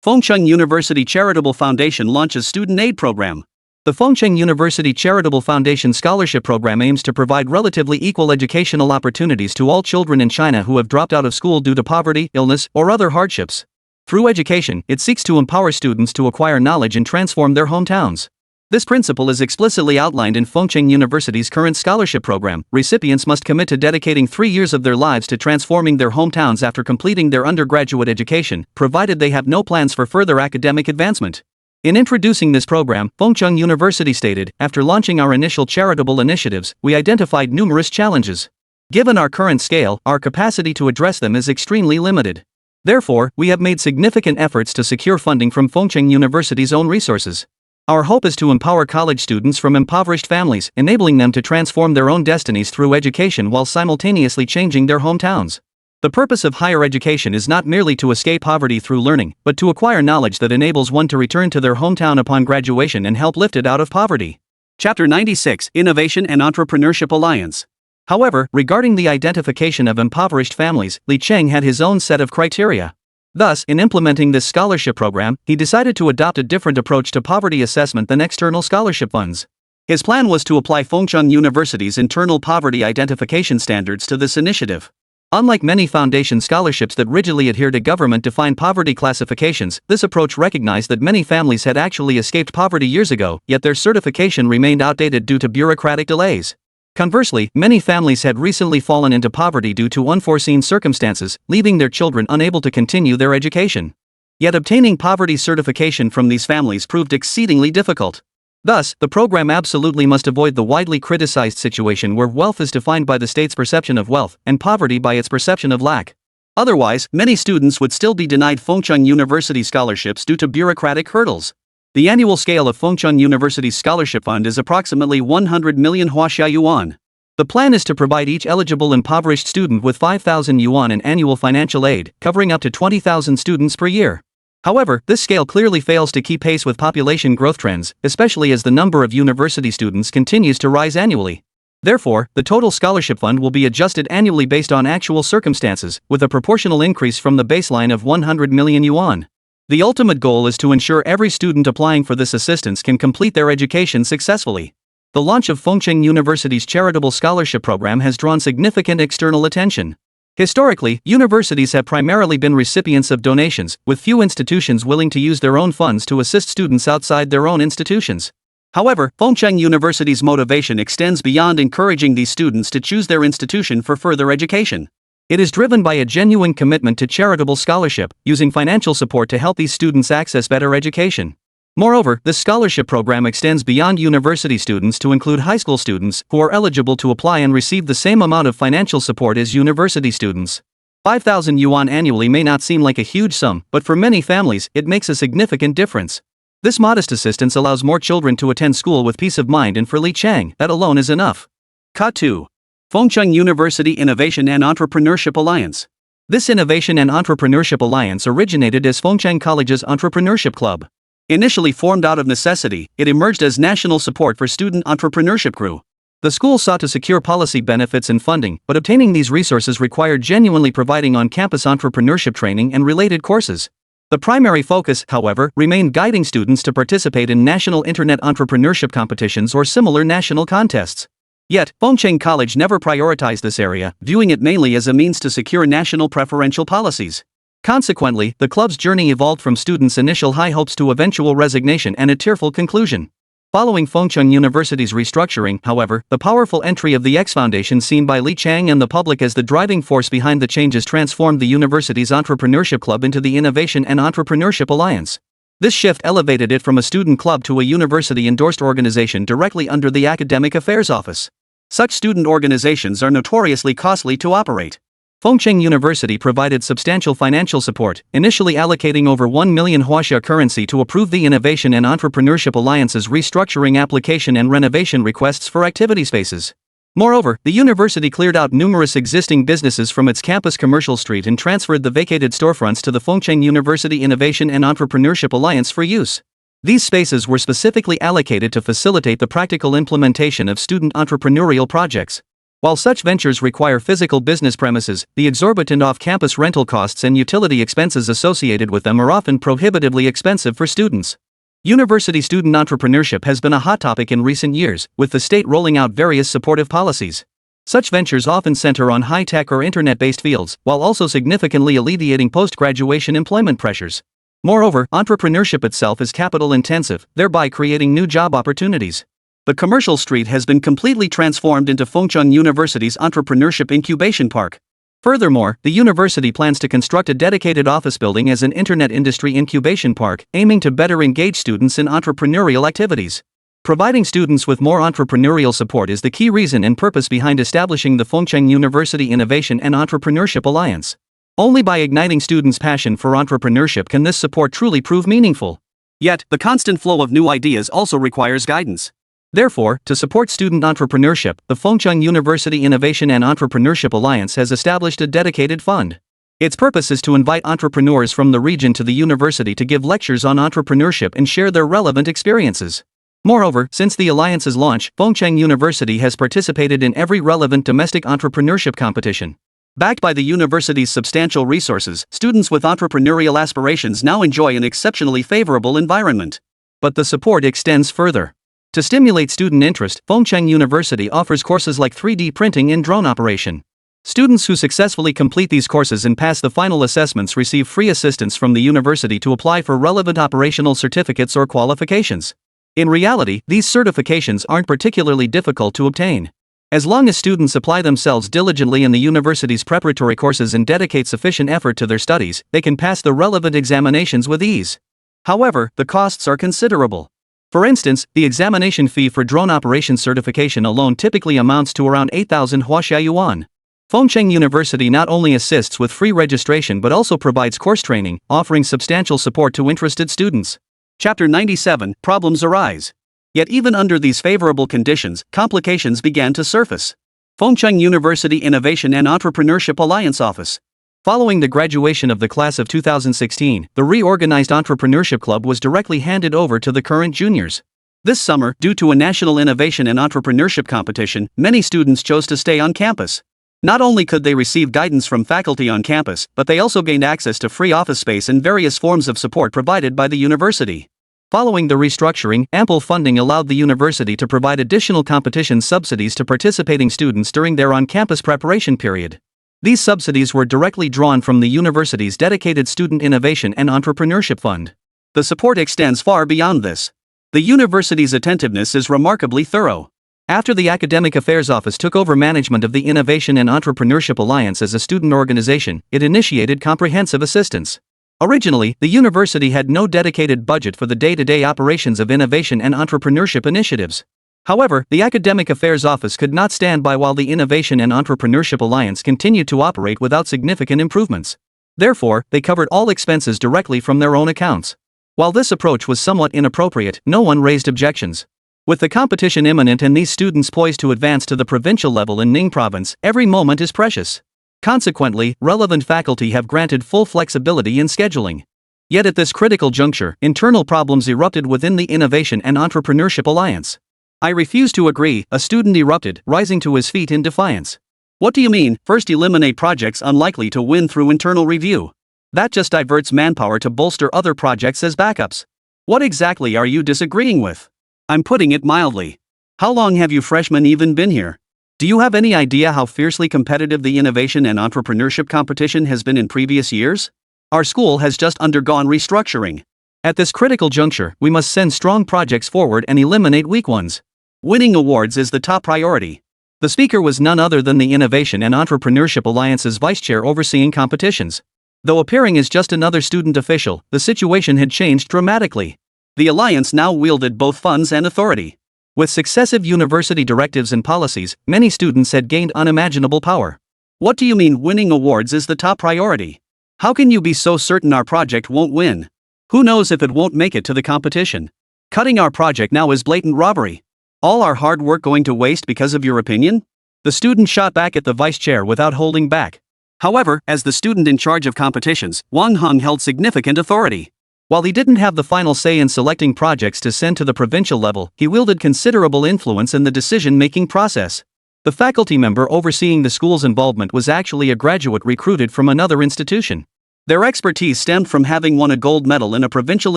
Fengcheng University Charitable Foundation launches Student Aid Program. The Fengcheng University Charitable Foundation Scholarship Program aims to provide relatively equal educational opportunities to all children in China who have dropped out of school due to poverty, illness, or other hardships. Through education, it seeks to empower students to acquire knowledge and transform their hometowns. This principle is explicitly outlined in Fengcheng University's current scholarship program. Recipients must commit to dedicating 3 years of their lives to transforming their hometowns after completing their undergraduate education, provided they have no plans for further academic advancement. In introducing this program, Fengcheng University stated, "After launching our initial charitable initiatives, we identified numerous challenges. Given our current scale, our capacity to address them is extremely limited. Therefore, we have made significant efforts to secure funding from Fengcheng University's own resources. Our hope is to empower college students from impoverished families, enabling them to transform their own destinies through education while simultaneously changing their hometowns. The purpose of higher education is not merely to escape poverty through learning, but to acquire knowledge that enables one to return to their hometown upon graduation and help lift it out of poverty." Chapter 96, Innovation and Entrepreneurship Alliance. However, regarding the identification of impoverished families, Li Cheng had his own set of criteria. Thus, in implementing this scholarship program, he decided to adopt a different approach to poverty assessment than external scholarship funds. His plan was to apply Fengcheng University's internal poverty identification standards to this initiative. Unlike many foundation scholarships that rigidly adhere to government-defined poverty classifications, this approach recognized that many families had actually escaped poverty years ago, yet their certification remained outdated due to bureaucratic delays. Conversely, many families had recently fallen into poverty due to unforeseen circumstances, leaving their children unable to continue their education. Yet obtaining poverty certification from these families proved exceedingly difficult. Thus, the program absolutely must avoid the widely criticized situation where wealth is defined by the state's perception of wealth, and poverty by its perception of lack. Otherwise, many students would still be denied Fengcheng University scholarships due to bureaucratic hurdles. The annual scale of Fengcheng University's scholarship fund is approximately 100 million yuan. The plan is to provide each eligible impoverished student with 5,000 yuan in annual financial aid, covering up to 20,000 students per year. However, this scale clearly fails to keep pace with population growth trends, especially as the number of university students continues to rise annually. Therefore, the total scholarship fund will be adjusted annually based on actual circumstances, with a proportional increase from the baseline of 100 million yuan. The ultimate goal is to ensure every student applying for this assistance can complete their education successfully. The launch of Fengcheng University's charitable scholarship program has drawn significant external attention. Historically, universities have primarily been recipients of donations, with few institutions willing to use their own funds to assist students outside their own institutions. However, Fengcheng University's motivation extends beyond encouraging these students to choose their institution for further education. It is driven by a genuine commitment to charitable scholarship, using financial support to help these students access better education. Moreover, this scholarship program extends beyond university students to include high school students, who are eligible to apply and receive the same amount of financial support as university students. 5,000 yuan annually may not seem like a huge sum, but for many families, it makes a significant difference. This modest assistance allows more children to attend school with peace of mind, and for Li Chang, that alone is enough. Ka2. Fengcheng University Innovation and Entrepreneurship Alliance. This Innovation and Entrepreneurship Alliance originated as Fengcheng College's Entrepreneurship Club. Initially formed out of necessity, it emerged as national support for student entrepreneurship crew. The school sought to secure policy benefits and funding, but obtaining these resources required genuinely providing on-campus entrepreneurship training and related courses. The primary focus, however, remained guiding students to participate in national internet entrepreneurship competitions or similar national contests. Yet, Fengcheng College never prioritized this area, viewing it mainly as a means to secure national preferential policies. Consequently, the club's journey evolved from students' initial high hopes to eventual resignation and a tearful conclusion. Following Fengcheng University's restructuring, however, the powerful entry of the X Foundation seen by Li Chang and the public as the driving force behind the changes transformed the university's entrepreneurship club into the Innovation and Entrepreneurship Alliance. This shift elevated it from a student club to a university-endorsed organization directly under the Academic Affairs Office. Such student organizations are notoriously costly to operate. Fengcheng University provided substantial financial support, initially allocating over 1 million huaxia currency to approve the Innovation and Entrepreneurship Alliance's restructuring application and renovation requests for activity spaces. Moreover, the university cleared out numerous existing businesses from its campus commercial street and transferred the vacated storefronts to the Fengcheng University Innovation and Entrepreneurship Alliance for use. These spaces were specifically allocated to facilitate the practical implementation of student entrepreneurial projects. While such ventures require physical business premises, the exorbitant off-campus rental costs and utility expenses associated with them are often prohibitively expensive for students. University student entrepreneurship has been a hot topic in recent years, with the state rolling out various supportive policies. Such ventures often center on high-tech or internet-based fields, while also significantly alleviating post-graduation employment pressures. Moreover, entrepreneurship itself is capital-intensive, thereby creating new job opportunities. The commercial street has been completely transformed into Fengcheng University's Entrepreneurship Incubation Park. Furthermore, the university plans to construct a dedicated office building as an internet industry incubation park, aiming to better engage students in entrepreneurial activities. Providing students with more entrepreneurial support is the key reason and purpose behind establishing the Fengcheng University Innovation and Entrepreneurship Alliance. Only by igniting students' passion for entrepreneurship can this support truly prove meaningful. Yet, the constant flow of new ideas also requires guidance. Therefore, to support student entrepreneurship, the Fengcheng University Innovation and Entrepreneurship Alliance has established a dedicated fund. Its purpose is to invite entrepreneurs from the region to the university to give lectures on entrepreneurship and share their relevant experiences. Moreover, since the Alliance's launch, Fengcheng University has participated in every relevant domestic entrepreneurship competition. Backed by the university's substantial resources, students with entrepreneurial aspirations now enjoy an exceptionally favorable environment. But the support extends further. To stimulate student interest, Fengcheng University offers courses like 3D printing and drone operation. Students who successfully complete these courses and pass the final assessments receive free assistance from the university to apply for relevant operational certificates or qualifications. In reality, these certifications aren't particularly difficult to obtain. As long as students apply themselves diligently in the university's preparatory courses and dedicate sufficient effort to their studies, they can pass the relevant examinations with ease. However, the costs are considerable. For instance, the examination fee for drone operation certification alone typically amounts to around 8,000 huaxia yuan. Fengcheng University not only assists with free registration but also provides course training, offering substantial support to interested students. Chapter 97, Problems Arise. Yet even under these favorable conditions, complications began to surface. Fengcheng University Innovation and Entrepreneurship Alliance Office. Following the graduation of the class of 2016, the reorganized Entrepreneurship Club was directly handed over to the current juniors. This summer, due to a national innovation and entrepreneurship competition, many students chose to stay on campus. Not only could they receive guidance from faculty on campus, but they also gained access to free office space and various forms of support provided by the university. Following the restructuring, ample funding allowed the university to provide additional competition subsidies to participating students during their on-campus preparation period. These subsidies were directly drawn from the university's dedicated Student Innovation and Entrepreneurship Fund. The support extends far beyond this. The university's attentiveness is remarkably thorough. After the Academic Affairs Office took over management of the Innovation and Entrepreneurship Alliance as a student organization, it initiated comprehensive assistance. Originally, the university had no dedicated budget for the day-to-day operations of innovation and entrepreneurship initiatives. However, the Academic Affairs Office could not stand by while the Innovation and Entrepreneurship Alliance continued to operate without significant improvements. Therefore, they covered all expenses directly from their own accounts. While this approach was somewhat inappropriate, no one raised objections. With the competition imminent and these students poised to advance to the provincial level in Ning Province, every moment is precious. Consequently, relevant faculty have granted full flexibility in scheduling. Yet at this critical juncture, internal problems erupted within the Innovation and Entrepreneurship Alliance. "I refuse to agree," a student erupted, rising to his feet in defiance. "What do you mean? First eliminate projects unlikely to win through internal review. That just diverts manpower to bolster other projects as backups. What exactly are you disagreeing with? I'm putting it mildly. How long have you freshmen even been here? Do you have any idea how fiercely competitive the innovation and entrepreneurship competition has been in previous years? Our school has just undergone restructuring. At this critical juncture, we must send strong projects forward and eliminate weak ones. Winning awards is the top priority." The speaker was none other than the Innovation and Entrepreneurship Alliance's vice chair overseeing competitions. Though appearing as just another student official, the situation had changed dramatically. The alliance now wielded both funds and authority. With successive university directives and policies, many students had gained unimaginable power. "What do you mean winning awards is the top priority? How can you be so certain our project won't win? Who knows if it won't make it to the competition? Cutting our project now is blatant robbery. All our hard work going to waste because of your opinion?" The student shot back at the vice chair without holding back. However, as the student in charge of competitions, Wang Heng held significant authority. While he didn't have the final say in selecting projects to send to the provincial level, he wielded considerable influence in the decision-making process. The faculty member overseeing the school's involvement was actually a graduate recruited from another institution. Their expertise stemmed from having won a gold medal in a provincial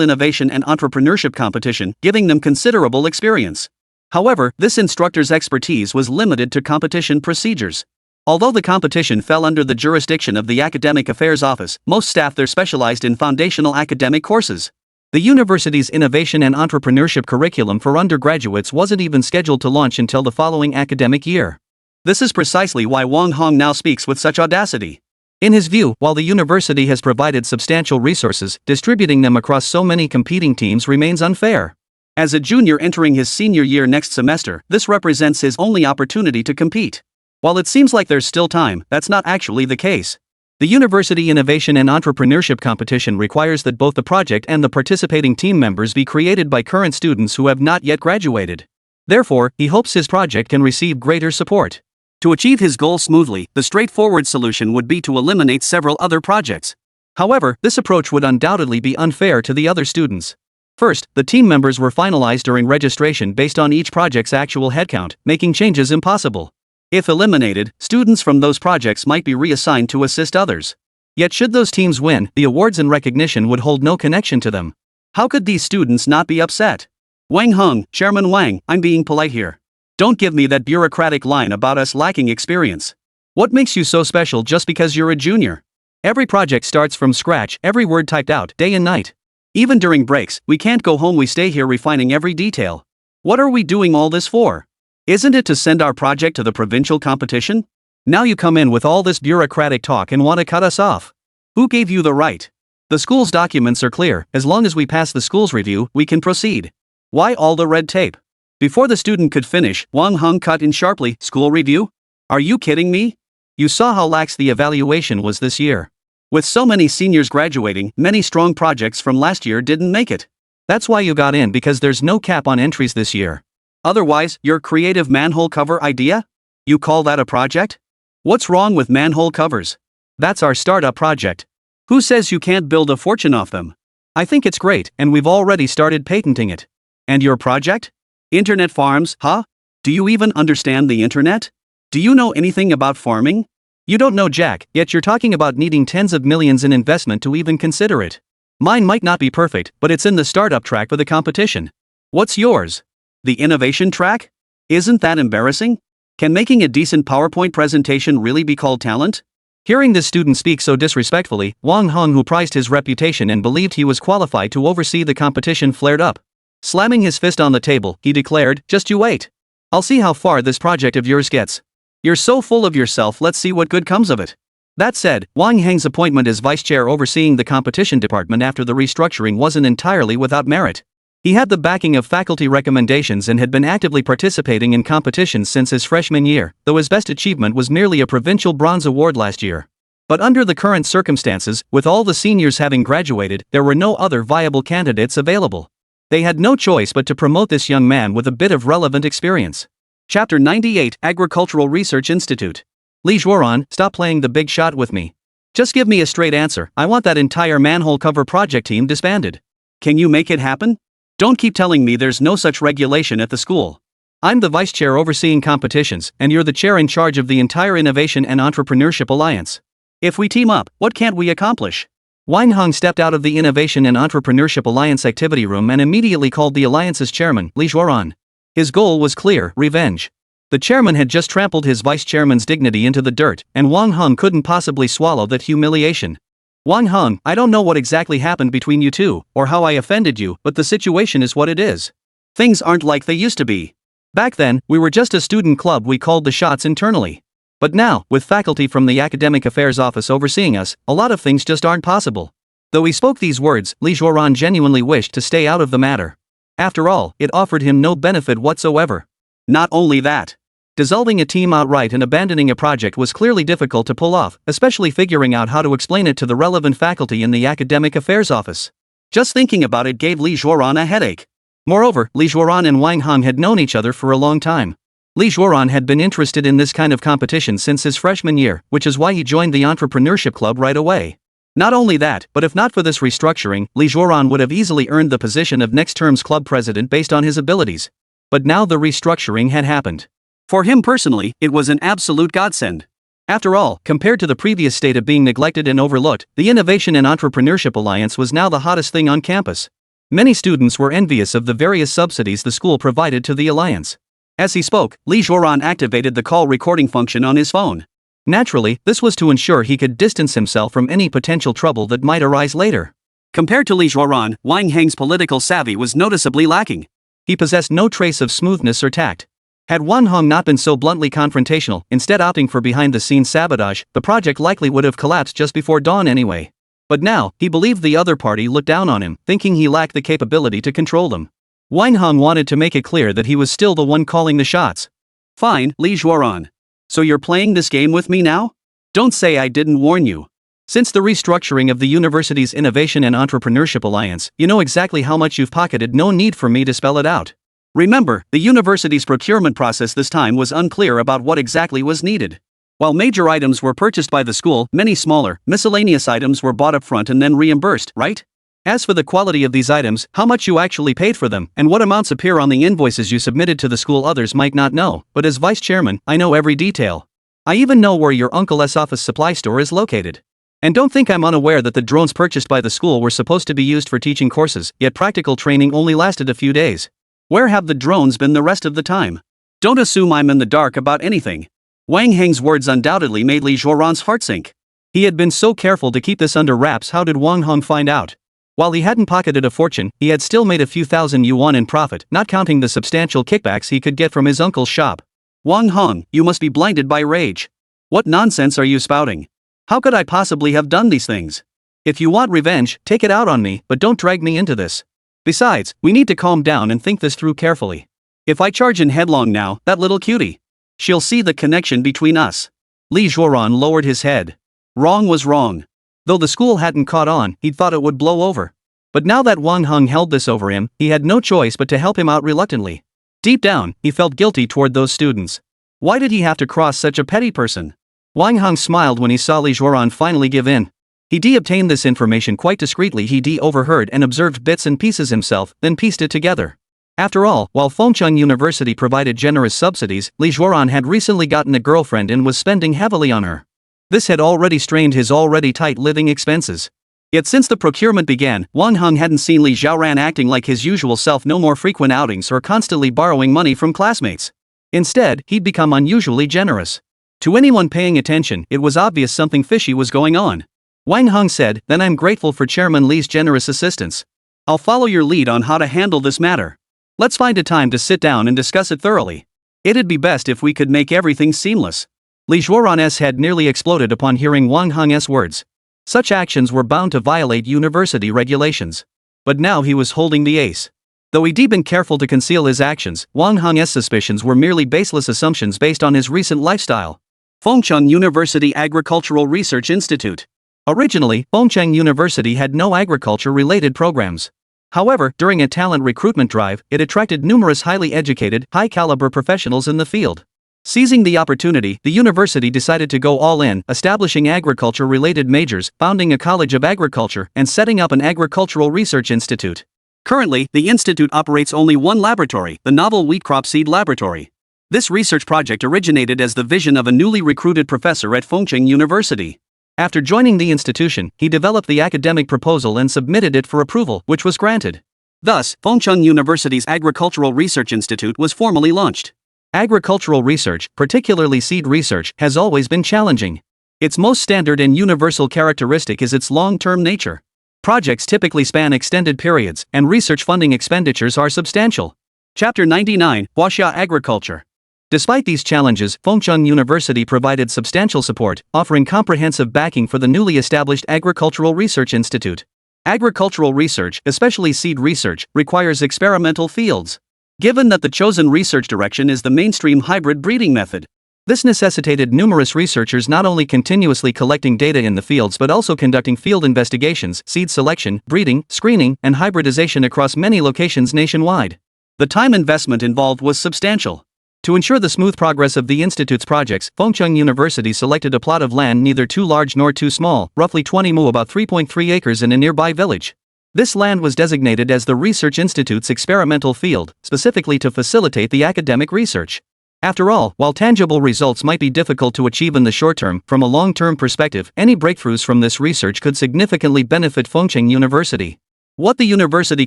innovation and entrepreneurship competition, giving them considerable experience. However, this instructor's expertise was limited to competition procedures. Although the competition fell under the jurisdiction of the Academic Affairs Office, most staff there specialized in foundational academic courses. The university's innovation and entrepreneurship curriculum for undergraduates wasn't even scheduled to launch until the following academic year. This is precisely why Wang Heng now speaks with such audacity. In his view, while the university has provided substantial resources, distributing them across so many competing teams remains unfair. As a junior entering his senior year next semester, this represents his only opportunity to compete. While it seems like there's still time, that's not actually the case. The University Innovation and Entrepreneurship Competition requires that both the project and the participating team members be created by current students who have not yet graduated. Therefore, he hopes his project can receive greater support. To achieve his goal smoothly, the straightforward solution would be to eliminate several other projects. However, this approach would undoubtedly be unfair to the other students. First, the team members were finalized during registration based on each project's actual headcount, making changes impossible. If eliminated, students from those projects might be reassigned to assist others. Yet should those teams win, the awards and recognition would hold no connection to them. How could these students not be upset? "Wang Heng, Chairman Wang, I'm being polite here. Don't give me that bureaucratic line about us lacking experience. What makes you so special just because you're a junior? Every project starts from scratch, every word typed out, day and night. Even during breaks, we can't go home, we stay here refining every detail. What are we doing all this for? Isn't it to send our project to the provincial competition? Now you come in with all this bureaucratic talk and want to cut us off. Who gave you the right? The school's documents are clear, as long as we pass the school's review, we can proceed. Why all the red tape?" Before the student could finish, Wang Heng cut in sharply, "School review? Are you kidding me? You saw how lax the evaluation was this year. With so many seniors graduating, many strong projects from last year didn't make it. That's why you got in, because there's no cap on entries this year. Otherwise, your creative manhole cover idea? You call that a project? What's wrong with manhole covers? That's our startup project. Who says you can't build a fortune off them? I think it's great, and we've already started patenting it. And your project? Internet farms, huh? Do you even understand the internet? Do you know anything about farming? You don't know jack, yet you're talking about needing tens of millions in investment to even consider it. Mine might not be perfect, but it's in the startup track for the competition. What's yours? The innovation track? Isn't that embarrassing? Can making a decent PowerPoint presentation really be called talent?" Hearing this student speak so disrespectfully, Wang Heng, who prized his reputation and believed he was qualified to oversee the competition, flared up. Slamming his fist on the table, he declared, "Just you wait. I'll see how far this project of yours gets. You're so full of yourself, let's see what good comes of it." That said, Wang Heng's appointment as vice chair overseeing the competition department after the restructuring wasn't entirely without merit. He had the backing of faculty recommendations and had been actively participating in competitions since his freshman year, though his best achievement was merely a provincial bronze award last year. But under the current circumstances, with all the seniors having graduated, there were no other viable candidates available. They had no choice but to promote this young man with a bit of relevant experience. Chapter 98, Agricultural Research Institute. Li Zhuoran, stop playing the big shot with me. Just give me a straight answer. I want that entire manhole cover project team disbanded. Can you make it happen? Don't keep telling me there's no such regulation at the school. I'm the vice chair overseeing competitions, and you're the chair in charge of the entire Innovation and Entrepreneurship Alliance. If we team up, what can't we accomplish? Wang Hong stepped out of the Innovation and Entrepreneurship Alliance activity room and immediately called the alliance's chairman, Li Zhuoran. His goal was clear: revenge. The chairman had just trampled his vice chairman's dignity into the dirt, and Wang Hong couldn't possibly swallow that humiliation. Wang Hong, I don't know what exactly happened between you two, or how I offended you, but the situation is what it is. Things aren't like they used to be. Back then, we were just a student club, we called the shots internally. But now, with faculty from the Academic Affairs Office overseeing us, a lot of things just aren't possible. Though he spoke these words, Li Zhuoran genuinely wished to stay out of the matter. After all, it offered him no benefit whatsoever. Not only that, dissolving a team outright and abandoning a project was clearly difficult to pull off, especially figuring out how to explain it to the relevant faculty in the Academic Affairs Office. Just thinking about it gave Li Zhuoran a headache. Moreover, Li Zhuoran and Wang Hong had known each other for a long time. Li Zhuoran had been interested in this kind of competition since his freshman year, which is why he joined the entrepreneurship club right away. Not only that, but if not for this restructuring, Li Zhuoran would have easily earned the position of next term's club president based on his abilities. But now the restructuring had happened. For him personally, it was an absolute godsend. After all, compared to the previous state of being neglected and overlooked, the Innovation and Entrepreneurship Alliance was now the hottest thing on campus. Many students were envious of the various subsidies the school provided to the alliance. As he spoke, Li Zhuoran activated the call recording function on his phone. Naturally, this was to ensure he could distance himself from any potential trouble that might arise later. Compared to Li Zhuoran, Wang Heng's political savvy was noticeably lacking. He possessed no trace of smoothness or tact. Had Wang Hong not been so bluntly confrontational, instead opting for behind-the-scenes sabotage, the project likely would have collapsed just before dawn anyway. But now, he believed the other party looked down on him, thinking he lacked the capability to control them. Wang Hong wanted to make it clear that he was still the one calling the shots. Fine, Li Zhuoran. So you're playing this game with me now? Don't say I didn't warn you. Since the restructuring of the university's Innovation and Entrepreneurship Alliance, you know exactly how much you've pocketed, no need for me to spell it out. Remember, the university's procurement process this time was unclear about what exactly was needed. While major items were purchased by the school, many smaller, miscellaneous items were bought up front and then reimbursed, right? As for the quality of these items, how much you actually paid for them, and what amounts appear on the invoices you submitted to the school, others might not know, but as vice chairman, I know every detail. I even know where your uncle's office supply store is located. And don't think I'm unaware that the drones purchased by the school were supposed to be used for teaching courses, yet practical training only lasted a few days. Where have the drones been the rest of the time? Don't assume I'm in the dark about anything. Wang Heng's words undoubtedly made Li Zhuoran's heart sink. He had been so careful to keep this under wraps. How did Wang Hong find out? While he hadn't pocketed a fortune, he had still made a few thousand yuan in profit, not counting the substantial kickbacks he could get from his uncle's shop. Wang Hong, you must be blinded by rage. What nonsense are you spouting? How could I possibly have done these things? If you want revenge, take it out on me, but don't drag me into this. Besides, we need to calm down and think this through carefully. If I charge in headlong now, that little cutie, she'll see the connection between us. Li Zhuoran lowered his head. Wrong was wrong. Though the school hadn't caught on, he'd thought it would blow over. But now that Wang Hong held this over him, he had no choice but to help him out reluctantly. Deep down, he felt guilty toward those students. Why did he have to cross such a petty person? Wang Hong smiled when he saw Li Zhuoran finally give in. He obtained this information quite discreetly. He overheard and observed bits and pieces himself, then pieced it together. After all, while Fengcheng University provided generous subsidies, Li Zhuoran had recently gotten a girlfriend and was spending heavily on her. This had already strained his already tight living expenses. Yet since the procurement began, Wang Hong hadn't seen Li Zhuoran acting like his usual self, no more frequent outings or constantly borrowing money from classmates. Instead, he'd become unusually generous. To anyone paying attention, it was obvious something fishy was going on. Wang Hong said, "Then I'm grateful for Chairman Li's generous assistance. I'll follow your lead on how to handle this matter. Let's find a time to sit down and discuss it thoroughly. It'd be best if we could make everything seamless." Li Zhuoran's head nearly exploded upon hearing Wang Hong's words. Such actions were bound to violate university regulations. But now he was holding the ace. Though he'd been careful to conceal his actions, Wang Hong's suspicions were merely baseless assumptions based on his recent lifestyle. Fengcheng University Agricultural Research Institute. Originally, Fengcheng University had no agriculture-related programs. However, during a talent recruitment drive, it attracted numerous highly educated, high-caliber professionals in the field. Seizing the opportunity, the university decided to go all in, establishing agriculture-related majors, founding a college of agriculture, and setting up an agricultural research institute. Currently, the institute operates only one laboratory, the Novel Wheat Crop Seed Laboratory. This research project originated as the vision of a newly recruited professor at Fengcheng University. After joining the institution, he developed the academic proposal and submitted it for approval, which was granted. Thus, Fengcheng University's Agricultural Research Institute was formally launched. Agricultural research, particularly seed research, has always been challenging. Its most standard and universal characteristic is its long-term nature. Projects typically span extended periods, and research funding expenditures are substantial. Chapter 99, Huaxia Agriculture. Despite these challenges, Fengcheng University provided substantial support, offering comprehensive backing for the newly established Agricultural Research Institute. Agricultural research, especially seed research, requires experimental fields. Given that the chosen research direction is the mainstream hybrid breeding method, this necessitated numerous researchers not only continuously collecting data in the fields but also conducting field investigations, seed selection, breeding, screening, and hybridization across many locations nationwide. The time investment involved was substantial. To ensure the smooth progress of the institute's projects, Fengcheng University selected a plot of land neither too large nor too small, roughly 20 mu, about 3.3 acres, in a nearby village. This land was designated as the Research Institute's experimental field, specifically to facilitate the academic research. After all, while tangible results might be difficult to achieve in the short term, from a long-term perspective, any breakthroughs from this research could significantly benefit Fengcheng University. What the university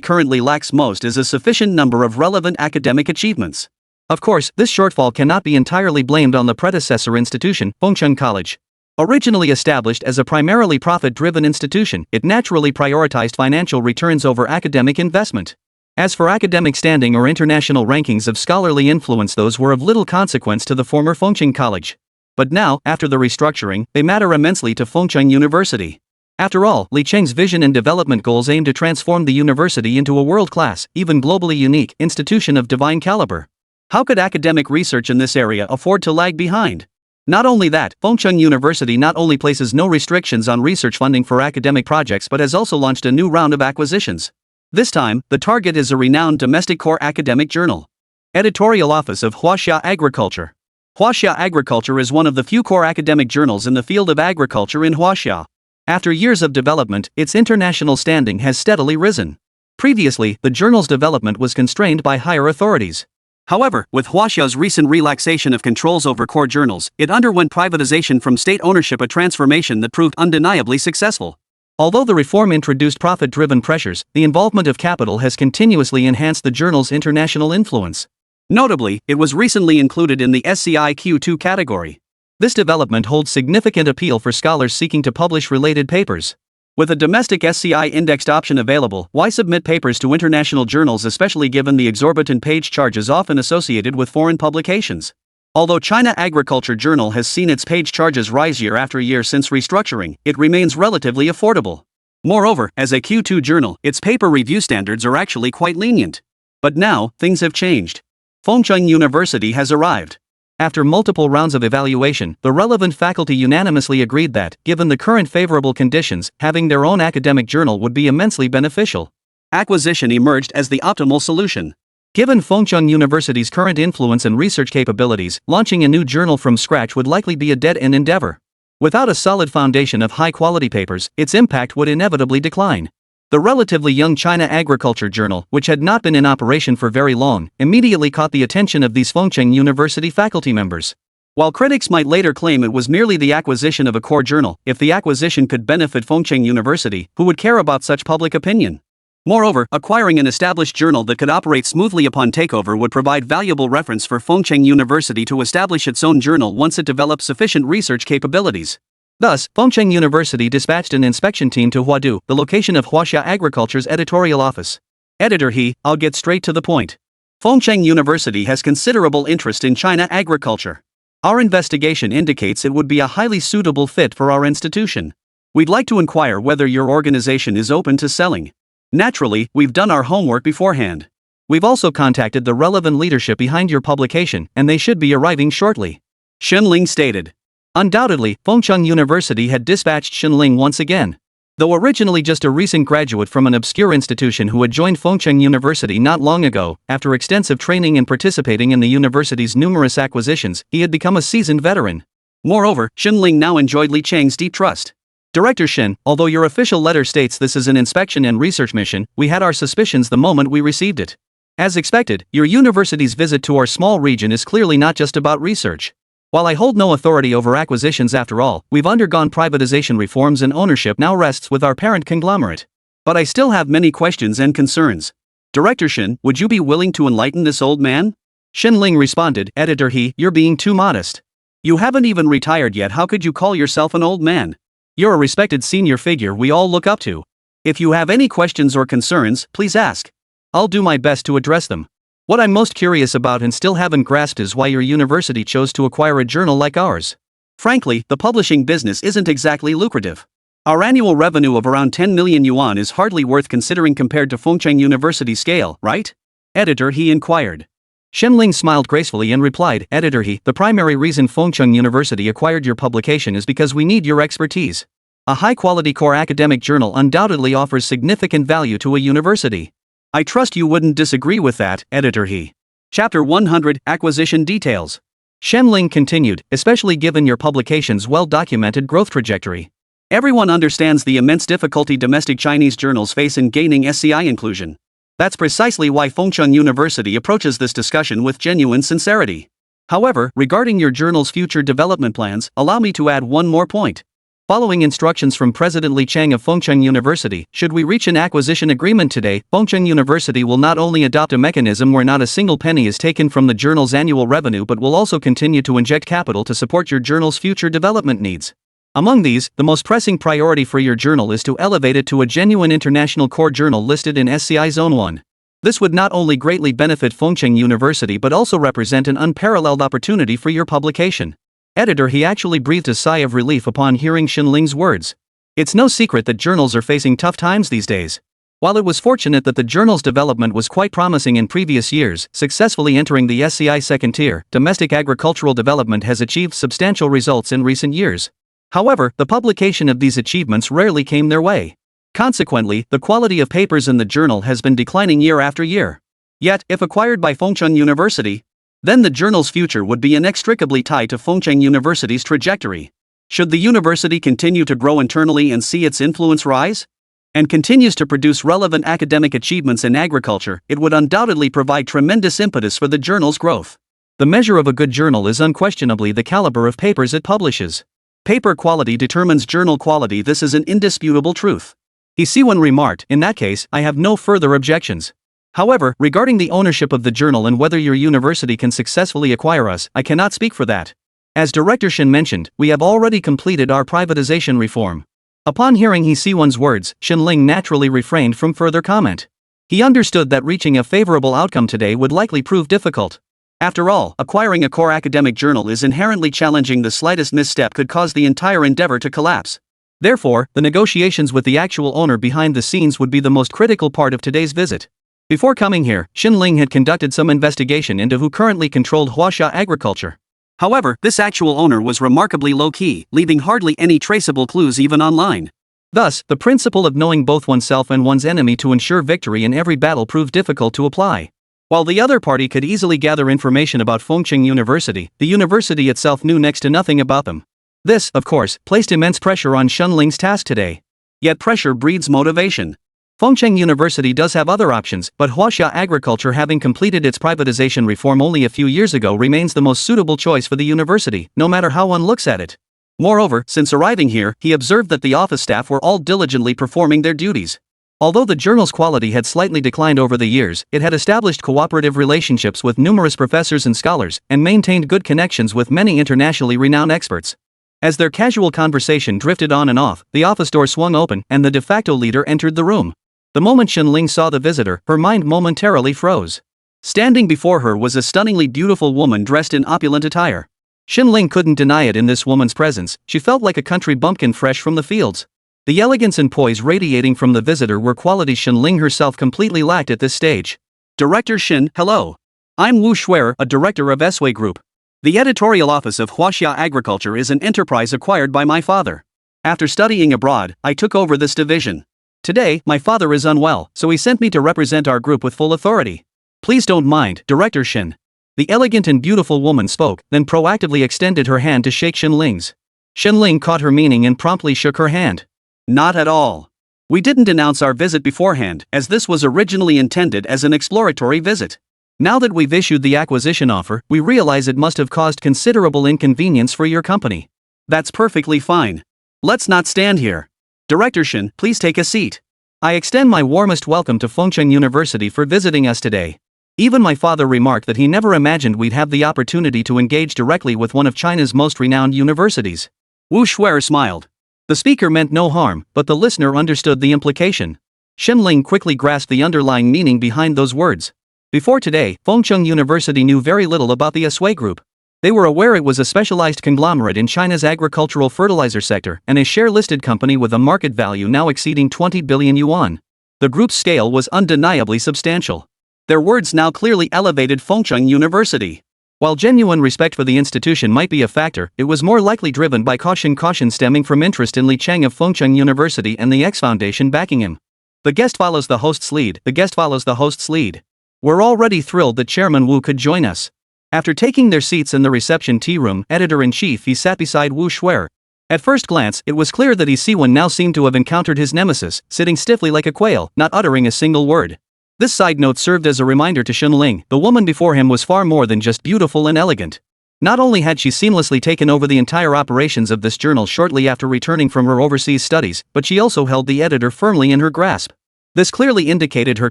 currently lacks most is a sufficient number of relevant academic achievements. Of course, this shortfall cannot be entirely blamed on the predecessor institution, Fengcheng College. Originally established as a primarily profit-driven institution, it naturally prioritized financial returns over academic investment. As for academic standing or international rankings of scholarly influence, those were of little consequence to the former Fengcheng College. But now, after the restructuring, they matter immensely to Fengcheng University. After all, Li Cheng's vision and development goals aim to transform the university into a world-class, even globally unique, institution of divine caliber. How could academic research in this area afford to lag behind? Not only that, Fengcheng University not only places no restrictions on research funding for academic projects but has also launched a new round of acquisitions. This time, the target is a renowned domestic core academic journal. Editorial Office of Huaxia Agriculture. Huaxia Agriculture is one of the few core academic journals in the field of agriculture in Huaxia. After years of development, its international standing has steadily risen. Previously, the journal's development was constrained by higher authorities. However, with Huaxia's recent relaxation of controls over core journals, it underwent privatization from state ownership, a transformation that proved undeniably successful. Although the reform introduced profit-driven pressures, the involvement of capital has continuously enhanced the journal's international influence. Notably, it was recently included in the SCI Q2 category. This development holds significant appeal for scholars seeking to publish related papers. With a domestic SCI indexed option available, why submit papers to international journals, especially given the exorbitant page charges often associated with foreign publications? Although China Agriculture Journal has seen its page charges rise year after year since restructuring, it remains relatively affordable. Moreover, as a Q2 journal, its paper review standards are actually quite lenient. But now, things have changed. Fengcheng University has arrived. After multiple rounds of evaluation, the relevant faculty unanimously agreed that, given the current favorable conditions, having their own academic journal would be immensely beneficial. Acquisition emerged as the optimal solution. Given Fengcheng University's current influence and research capabilities, launching a new journal from scratch would likely be a dead-end endeavor. Without a solid foundation of high-quality papers, its impact would inevitably decline. The relatively young China Agriculture Journal, which had not been in operation for very long, immediately caught the attention of these Fengcheng University faculty members. While critics might later claim it was merely the acquisition of a core journal, if the acquisition could benefit Fengcheng University, who would care about such public opinion? Moreover, acquiring an established journal that could operate smoothly upon takeover would provide valuable reference for Fengcheng University to establish its own journal once it develops sufficient research capabilities. Thus, Fengcheng University dispatched an inspection team to Huadu, the location of Huaxia Agriculture's editorial office. Editor I'll get straight to the point. Fengcheng University has considerable interest in China agriculture. Our investigation indicates it would be a highly suitable fit for our institution. We'd like to inquire whether your organization is open to selling. Naturally, we've done our homework beforehand. We've also contacted the relevant leadership behind your publication, and they should be arriving shortly. Shenling stated. Undoubtedly, Fengcheng University had dispatched Shenling once again. Though originally just a recent graduate from an obscure institution who had joined Fengcheng University not long ago, after extensive training and participating in the university's numerous acquisitions, he had become a seasoned veteran. Moreover, Shenling now enjoyed Li Chang's deep trust. Director Shen, although your official letter states this is an inspection and research mission, we had our suspicions the moment we received it. As expected, your university's visit to our small region is clearly not just about research. While I hold no authority over acquisitions after all, we've undergone privatization reforms and ownership now rests with our parent conglomerate. But I still have many questions and concerns. Director Shen, would you be willing to enlighten this old man? Shenling responded, Editor He, you're being too modest. You haven't even retired yet, how could you call yourself an old man? You're a respected senior figure we all look up to. If you have any questions or concerns, please ask. I'll do my best to address them. What I'm most curious about and still haven't grasped is why your university chose to acquire a journal like ours. Frankly, the publishing business isn't exactly lucrative. Our annual revenue of around 10 million yuan is hardly worth considering compared to Fengcheng University's scale, right? Editor He inquired. Shenling smiled gracefully and replied, Editor He, the primary reason Fengcheng University acquired your publication is because we need your expertise. A high-quality core academic journal undoubtedly offers significant value to a university. I trust you wouldn't disagree with that, Editor He. Chapter 100, Acquisition Details. Shenling continued, especially given your publication's well-documented growth trajectory. Everyone understands the immense difficulty domestic Chinese journals face in gaining SCI inclusion. That's precisely why Fengcheng University approaches this discussion with genuine sincerity. However, regarding your journal's future development plans, allow me to add one more point. Following instructions from President Li Chang of Fengcheng University, should we reach an acquisition agreement today, Fengcheng University will not only adopt a mechanism where not a single penny is taken from the journal's annual revenue but will also continue to inject capital to support your journal's future development needs. Among these, the most pressing priority for your journal is to elevate it to a genuine international core journal listed in SCI Zone 1. This would not only greatly benefit Fengcheng University but also represent an unparalleled opportunity for your publication. Editor He actually breathed a sigh of relief upon hearing Shenling's words. It's no secret that journals are facing tough times these days. While it was fortunate that the journal's development was quite promising in previous years, successfully entering the SCI second tier, domestic agricultural development has achieved substantial results in recent years. However, the publication of these achievements rarely came their way. Consequently, the quality of papers in the journal has been declining year after year. Yet, if acquired by Fengcheng University, then the journal's future would be inextricably tied to Fengcheng University's trajectory. Should the university continue to grow internally and see its influence rise, and continues to produce relevant academic achievements in agriculture, it would undoubtedly provide tremendous impetus for the journal's growth. The measure of a good journal is unquestionably the caliber of papers it publishes. Paper quality determines journal quality. This is an indisputable truth. He Siwen remarked, in that case, I have no further objections. However, regarding the ownership of the journal and whether your university can successfully acquire us, I cannot speak for that. As Director Shen mentioned, we have already completed our privatization reform. Upon hearing He Siwen's words, Shenling naturally refrained from further comment. He understood that reaching a favorable outcome today would likely prove difficult. After all, acquiring a core academic journal is inherently challenging. The slightest misstep could cause the entire endeavor to collapse. Therefore, the negotiations with the actual owner behind the scenes would be the most critical part of today's visit. Before coming here, Shenling had conducted some investigation into who currently controlled Huaxia agriculture. However, this actual owner was remarkably low-key, leaving hardly any traceable clues even online. Thus, the principle of knowing both oneself and one's enemy to ensure victory in every battle proved difficult to apply. While the other party could easily gather information about Fengcheng University, the university itself knew next to nothing about them. This, of course, placed immense pressure on Shenling's task today. Yet pressure breeds motivation. Fengcheng University does have other options, but Huaxia Agriculture, having completed its privatization reform only a few years ago, remains the most suitable choice for the university, no matter how one looks at it. Moreover, since arriving here, he observed that the office staff were all diligently performing their duties. Although the journal's quality had slightly declined over the years, it had established cooperative relationships with numerous professors and scholars, and maintained good connections with many internationally renowned experts. As their casual conversation drifted on and off, the office door swung open, and the de facto leader entered the room. The moment Shenling saw the visitor, her mind momentarily froze. Standing before her was a stunningly beautiful woman dressed in opulent attire. Shenling couldn't deny it. In this woman's presence, she felt like a country bumpkin fresh from the fields. The elegance and poise radiating from the visitor were qualities Shenling herself completely lacked at this stage. Director Shin, hello. I'm Wu Shuer, a director of Sway Group. The editorial office of Huaxia Agriculture is an enterprise acquired by my father. After studying abroad, I took over this division. Today, my father is unwell, so he sent me to represent our group with full authority. Please don't mind, Director Shin. The elegant and beautiful woman spoke, then proactively extended her hand to shake Xinling's. Xinling caught her meaning and promptly shook her hand. Not at all. We didn't announce our visit beforehand, as this was originally intended as an exploratory visit. Now that we've issued the acquisition offer, we realize it must have caused considerable inconvenience for your company. That's perfectly fine. Let's not stand here. Director Shin, please take a seat. I extend my warmest welcome to Fengcheng University for visiting us today. Even my father remarked that he never imagined we'd have the opportunity to engage directly with one of China's most renowned universities. Wu Shuer smiled. The speaker meant no harm, but the listener understood the implication. Xinling quickly grasped the underlying meaning behind those words. Before today, Fengcheng University knew very little about the Sway Group. They were aware it was a specialized conglomerate in China's agricultural fertilizer sector and a share-listed company with a market value now exceeding 20 billion yuan. The group's scale was undeniably substantial. Their words now clearly elevated Fengcheng University. While genuine respect for the institution might be a factor, it was more likely driven by caution stemming from interest in Li Cheng of Fengcheng University and the X Foundation backing him. The guest follows the host's lead. We're already thrilled that Chairman Wu could join us. After taking their seats in the reception tea room, editor-in-chief he sat beside Wu Shuer. At first glance, it was clear that Siwen now seemed to have encountered his nemesis, sitting stiffly like a quail, not uttering a single word. This side note served as a reminder to Xinling, the woman before him was far more than just beautiful and elegant. Not only had she seamlessly taken over the entire operations of this journal shortly after returning from her overseas studies, but she also held the editor firmly in her grasp. This clearly indicated her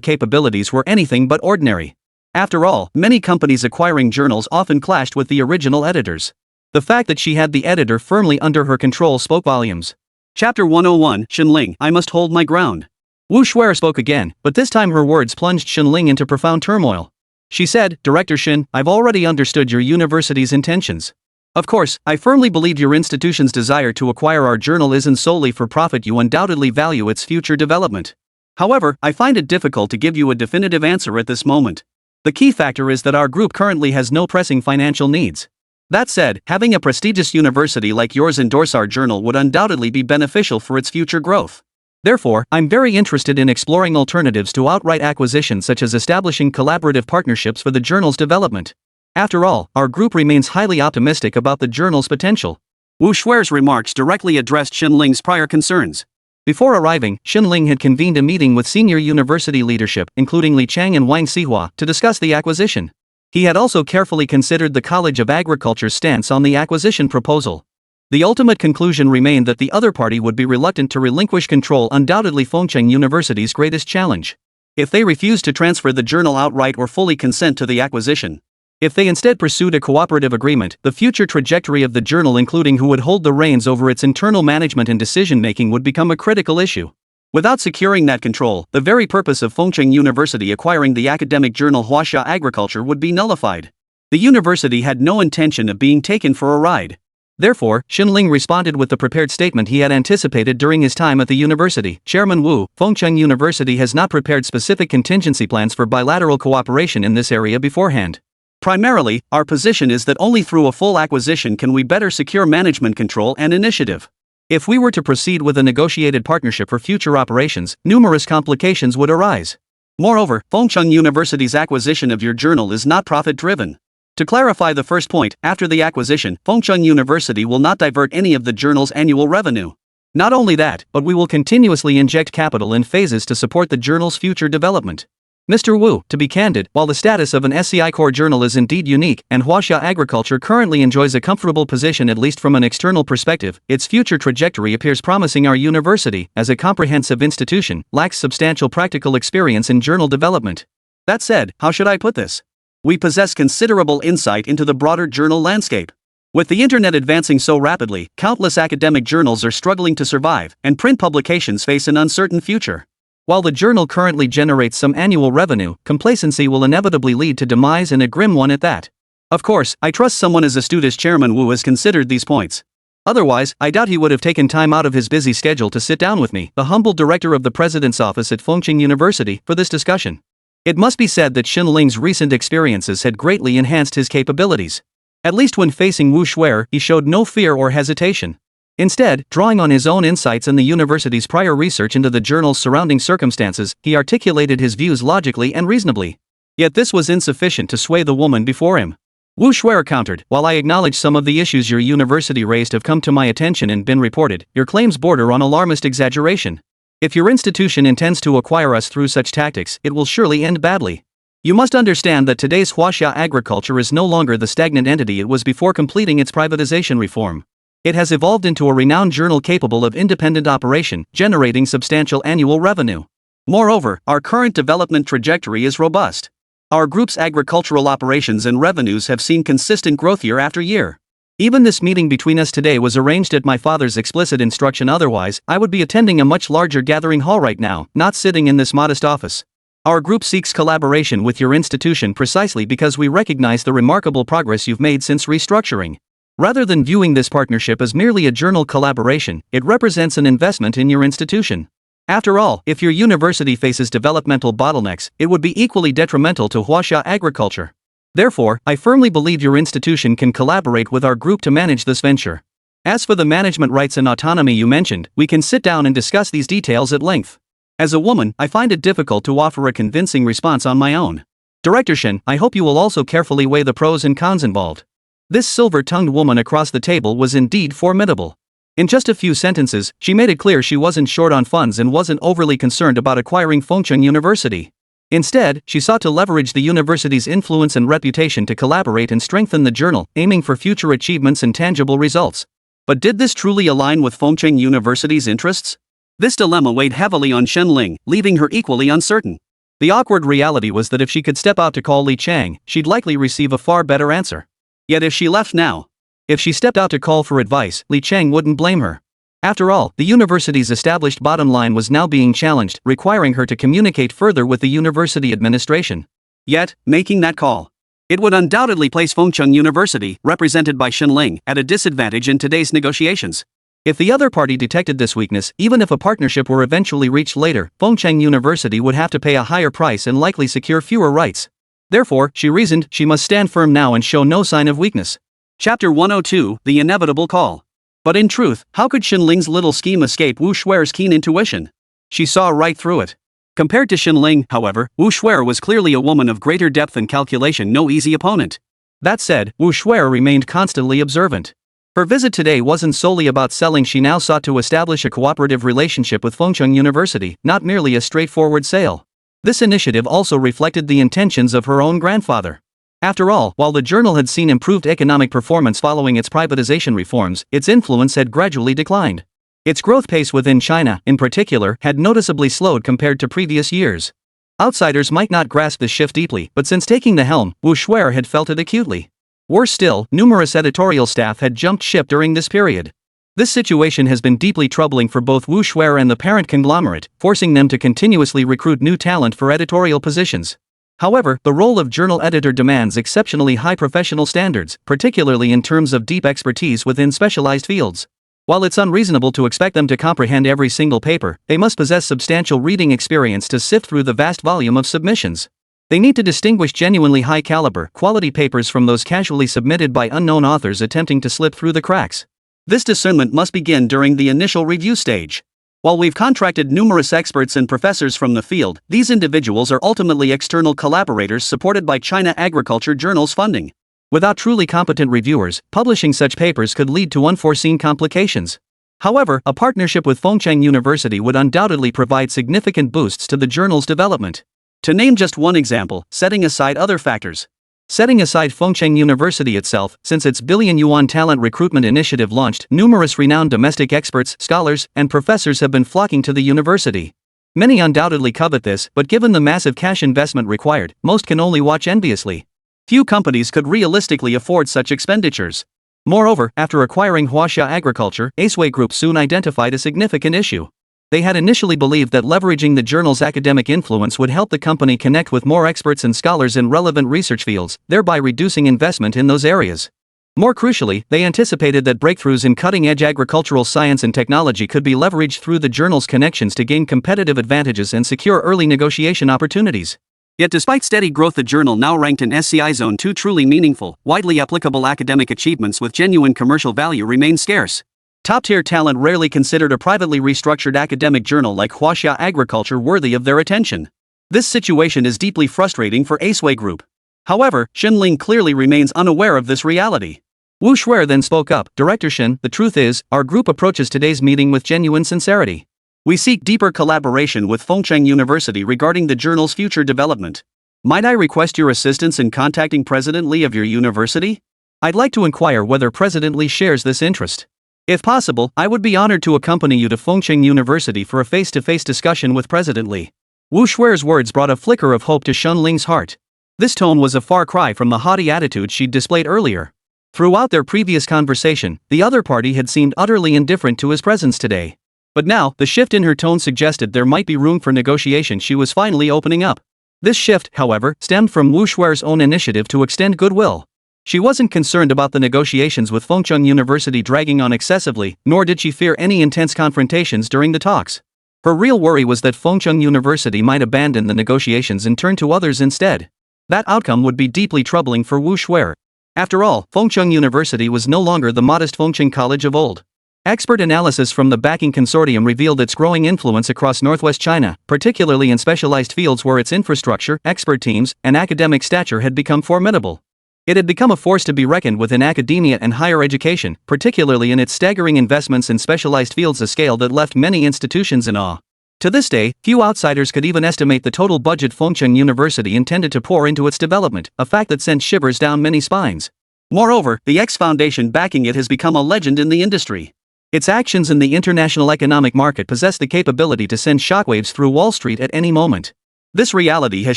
capabilities were anything but ordinary. After all, many companies acquiring journals often clashed with the original editors. The fact that she had the editor firmly under her control spoke volumes. Chapter 101, Xinling, I must hold my ground. Wu Shuer spoke again, but this time her words plunged Xinling into profound turmoil. She said, Director Shin, I've already understood your university's intentions. Of course, I firmly believe your institution's desire to acquire our journal isn't solely for profit. You undoubtedly value its future development. However, I find it difficult to give you a definitive answer at this moment. The key factor is that our group currently has no pressing financial needs. That said, having a prestigious university like yours endorse our journal would undoubtedly be beneficial for its future growth. Therefore, I'm very interested in exploring alternatives to outright acquisition, such as establishing collaborative partnerships for the journal's development. After all, our group remains highly optimistic about the journal's potential. Wu Shuer's remarks directly addressed Xinling's prior concerns. Before arriving, Xinling had convened a meeting with senior university leadership, including Li Cheng and Wang Xihua, to discuss the acquisition. He had also carefully considered the College of Agriculture's stance on the acquisition proposal. The ultimate conclusion remained that the other party would be reluctant to relinquish control, undoubtedly Fengcheng University's greatest challenge. If they refused to transfer the journal outright or fully consent to the acquisition. If they instead pursued a cooperative agreement, the future trajectory of the journal, including who would hold the reins over its internal management and decision-making, would become a critical issue. Without securing that control, the very purpose of Fengcheng University acquiring the academic journal Huaxia Agriculture would be nullified. The university had no intention of being taken for a ride. Therefore, Xinling responded with the prepared statement he had anticipated during his time at the university. Chairman Wu, Fengcheng University has not prepared specific contingency plans for bilateral cooperation in this area beforehand. Primarily, our position is that only through a full acquisition can we better secure management control and initiative. If we were to proceed with a negotiated partnership for future operations, numerous complications would arise. Moreover, Fengcheng University's acquisition of your journal is not profit-driven. To clarify the first point, after the acquisition, Fengcheng University will not divert any of the journal's annual revenue. Not only that, but we will continuously inject capital in phases to support the journal's future development. Mr. Wu, to be candid, while the status of an SCI core journal is indeed unique, and Huaxia Agriculture currently enjoys a comfortable position at least from an external perspective, its future trajectory appears promising. Our university, as a comprehensive institution, lacks substantial practical experience in journal development. That said, how should I put this? We possess considerable insight into the broader journal landscape. With the internet advancing so rapidly, countless academic journals are struggling to survive, and print publications face an uncertain future. While the journal currently generates some annual revenue, complacency will inevitably lead to demise, and a grim one at that. Of course, I trust someone as astute as Chairman Wu has considered these points. Otherwise, I doubt he would have taken time out of his busy schedule to sit down with me, the humble director of the president's office at Fengcheng University, for this discussion. It must be said that Xin Ling's recent experiences had greatly enhanced his capabilities. At least when facing Wu Shuer, he showed no fear or hesitation. Instead, drawing on his own insights and the university's prior research into the journal's surrounding circumstances, he articulated his views logically and reasonably. Yet this was insufficient to sway the woman before him. Wu Shuer countered, "While I acknowledge some of the issues your university raised have come to my attention and been reported, your claims border on alarmist exaggeration. If your institution intends to acquire us through such tactics, it will surely end badly. You must understand that today's Huaxia agriculture is no longer the stagnant entity it was before completing its privatization reform. It has evolved into a renowned journal capable of independent operation, generating substantial annual revenue. Moreover, our current development trajectory is robust. Our group's agricultural operations and revenues have seen consistent growth year after year. Even this meeting between us today was arranged at my father's explicit instruction, otherwise, I would be attending a much larger gathering hall right now, not sitting in this modest office. Our group seeks collaboration with your institution precisely because we recognize the remarkable progress you've made since restructuring. Rather than viewing this partnership as merely a journal collaboration, it represents an investment in your institution. After all, if your university faces developmental bottlenecks, it would be equally detrimental to Huaxia agriculture. Therefore, I firmly believe your institution can collaborate with our group to manage this venture. As for the management rights and autonomy you mentioned, we can sit down and discuss these details at length. As a woman, I find it difficult to offer a convincing response on my own. Director Shen, I hope you will also carefully weigh the pros and cons involved." This silver-tongued woman across the table was indeed formidable. In just a few sentences, she made it clear she wasn't short on funds and wasn't overly concerned about acquiring Fengcheng University. Instead, she sought to leverage the university's influence and reputation to collaborate and strengthen the journal, aiming for future achievements and tangible results. But did this truly align with Fengcheng University's interests? This dilemma weighed heavily on Xin Ling, leaving her equally uncertain. The awkward reality was that if she could step out to call Li Chang, she'd likely receive a far better answer. Yet if she left now, if she stepped out to call for advice, Li Chang wouldn't blame her. After all, the university's established bottom line was now being challenged, requiring her to communicate further with the university administration. Yet, making that call, it would undoubtedly place Fengcheng University, represented by Xin Ling, at a disadvantage in today's negotiations. If the other party detected this weakness, even if a partnership were eventually reached later, Fengcheng University would have to pay a higher price and likely secure fewer rights. Therefore, she reasoned, she must stand firm now and show no sign of weakness. Chapter 102, The Inevitable Call. But in truth, how could Xin Ling's little scheme escape Wu Shuer's keen intuition? She saw right through it. Compared to Xin Ling, however, Wu Shuer was clearly a woman of greater depth and calculation, no easy opponent. That said, Wu Shuer remained constantly observant. Her visit today wasn't solely about selling. She now sought to establish a cooperative relationship with Fengcheng University, not merely a straightforward sale. This initiative also reflected the intentions of her own grandfather. After all, while the journal had seen improved economic performance following its privatization reforms, its influence had gradually declined. Its growth pace within China, in particular, had noticeably slowed compared to previous years. Outsiders might not grasp this shift deeply, but since taking the helm, Wu Shuer had felt it acutely. Worse still, numerous editorial staff had jumped ship during this period. This situation has been deeply troubling for both Wu Shuer and the parent conglomerate, forcing them to continuously recruit new talent for editorial positions. However, the role of journal editor demands exceptionally high professional standards, particularly in terms of deep expertise within specialized fields. While it's unreasonable to expect them to comprehend every single paper, they must possess substantial reading experience to sift through the vast volume of submissions. They need to distinguish genuinely high-caliber, quality papers from those casually submitted by unknown authors attempting to slip through the cracks. This discernment must begin during the initial review stage. While we've contracted numerous experts and professors from the field, these individuals are ultimately external collaborators supported by China Agriculture Journal's funding. Without truly competent reviewers, publishing such papers could lead to unforeseen complications. However, a partnership with Fengcheng University would undoubtedly provide significant boosts to the journal's development. To name just one example, setting aside other factors. Setting aside Fengcheng University itself, since its billion-yuan talent recruitment initiative launched, numerous renowned domestic experts, scholars, and professors have been flocking to the university. Many undoubtedly covet this, but given the massive cash investment required, most can only watch enviously. Few companies could realistically afford such expenditures. Moreover, after acquiring Huaxia Agriculture, Aceway Group soon identified a significant issue. They had initially believed that leveraging the journal's academic influence would help the company connect with more experts and scholars in relevant research fields, thereby reducing investment in those areas. More crucially, they anticipated that breakthroughs in cutting-edge agricultural science and technology could be leveraged through the journal's connections to gain competitive advantages and secure early negotiation opportunities. Yet despite steady growth, the journal now ranked in SCI Zone 2. Truly meaningful, widely applicable academic achievements with genuine commercial value remain scarce. Top-tier talent rarely considered a privately restructured academic journal like Huaxia Agriculture worthy of their attention. This situation is deeply frustrating for Aceway Group. However, Xinling clearly remains unaware of this reality. Wu Shuer then spoke up, "Director Xin, the truth is, our group approaches today's meeting with genuine sincerity. We seek deeper collaboration with Fengcheng University regarding the journal's future development. Might I request your assistance in contacting President Li of your university? I'd like to inquire whether President Li shares this interest. If possible, I would be honored to accompany you to Fengcheng University for a face-to-face discussion with President Li." Wu Shuer's words brought a flicker of hope to Xinling's heart. This tone was a far cry from the haughty attitude she'd displayed earlier. Throughout their previous conversation, the other party had seemed utterly indifferent to his presence today. But now, the shift in her tone suggested there might be room for negotiation. She was finally opening up. This shift, however, stemmed from Wu Shuer's own initiative to extend goodwill. She wasn't concerned about the negotiations with Fengcheng University dragging on excessively, nor did she fear any intense confrontations during the talks. Her real worry was that Fengcheng University might abandon the negotiations and turn to others instead. That outcome would be deeply troubling for Wu Shuer. After all, Fengcheng University was no longer the modest Fengcheng College of old. Expert analysis from the backing consortium revealed its growing influence across northwest China, particularly in specialized fields where its infrastructure, expert teams, and academic stature had become formidable. It had become a force to be reckoned with in academia and higher education, particularly in its staggering investments in specialized fields, a scale that left many institutions in awe. To this day, few outsiders could even estimate the total budget Fengcheng University intended to pour into its development, a fact that sent shivers down many spines. Moreover, the X Foundation backing it has become a legend in the industry. Its actions in the international economic market possess the capability to send shockwaves through Wall Street at any moment. This reality has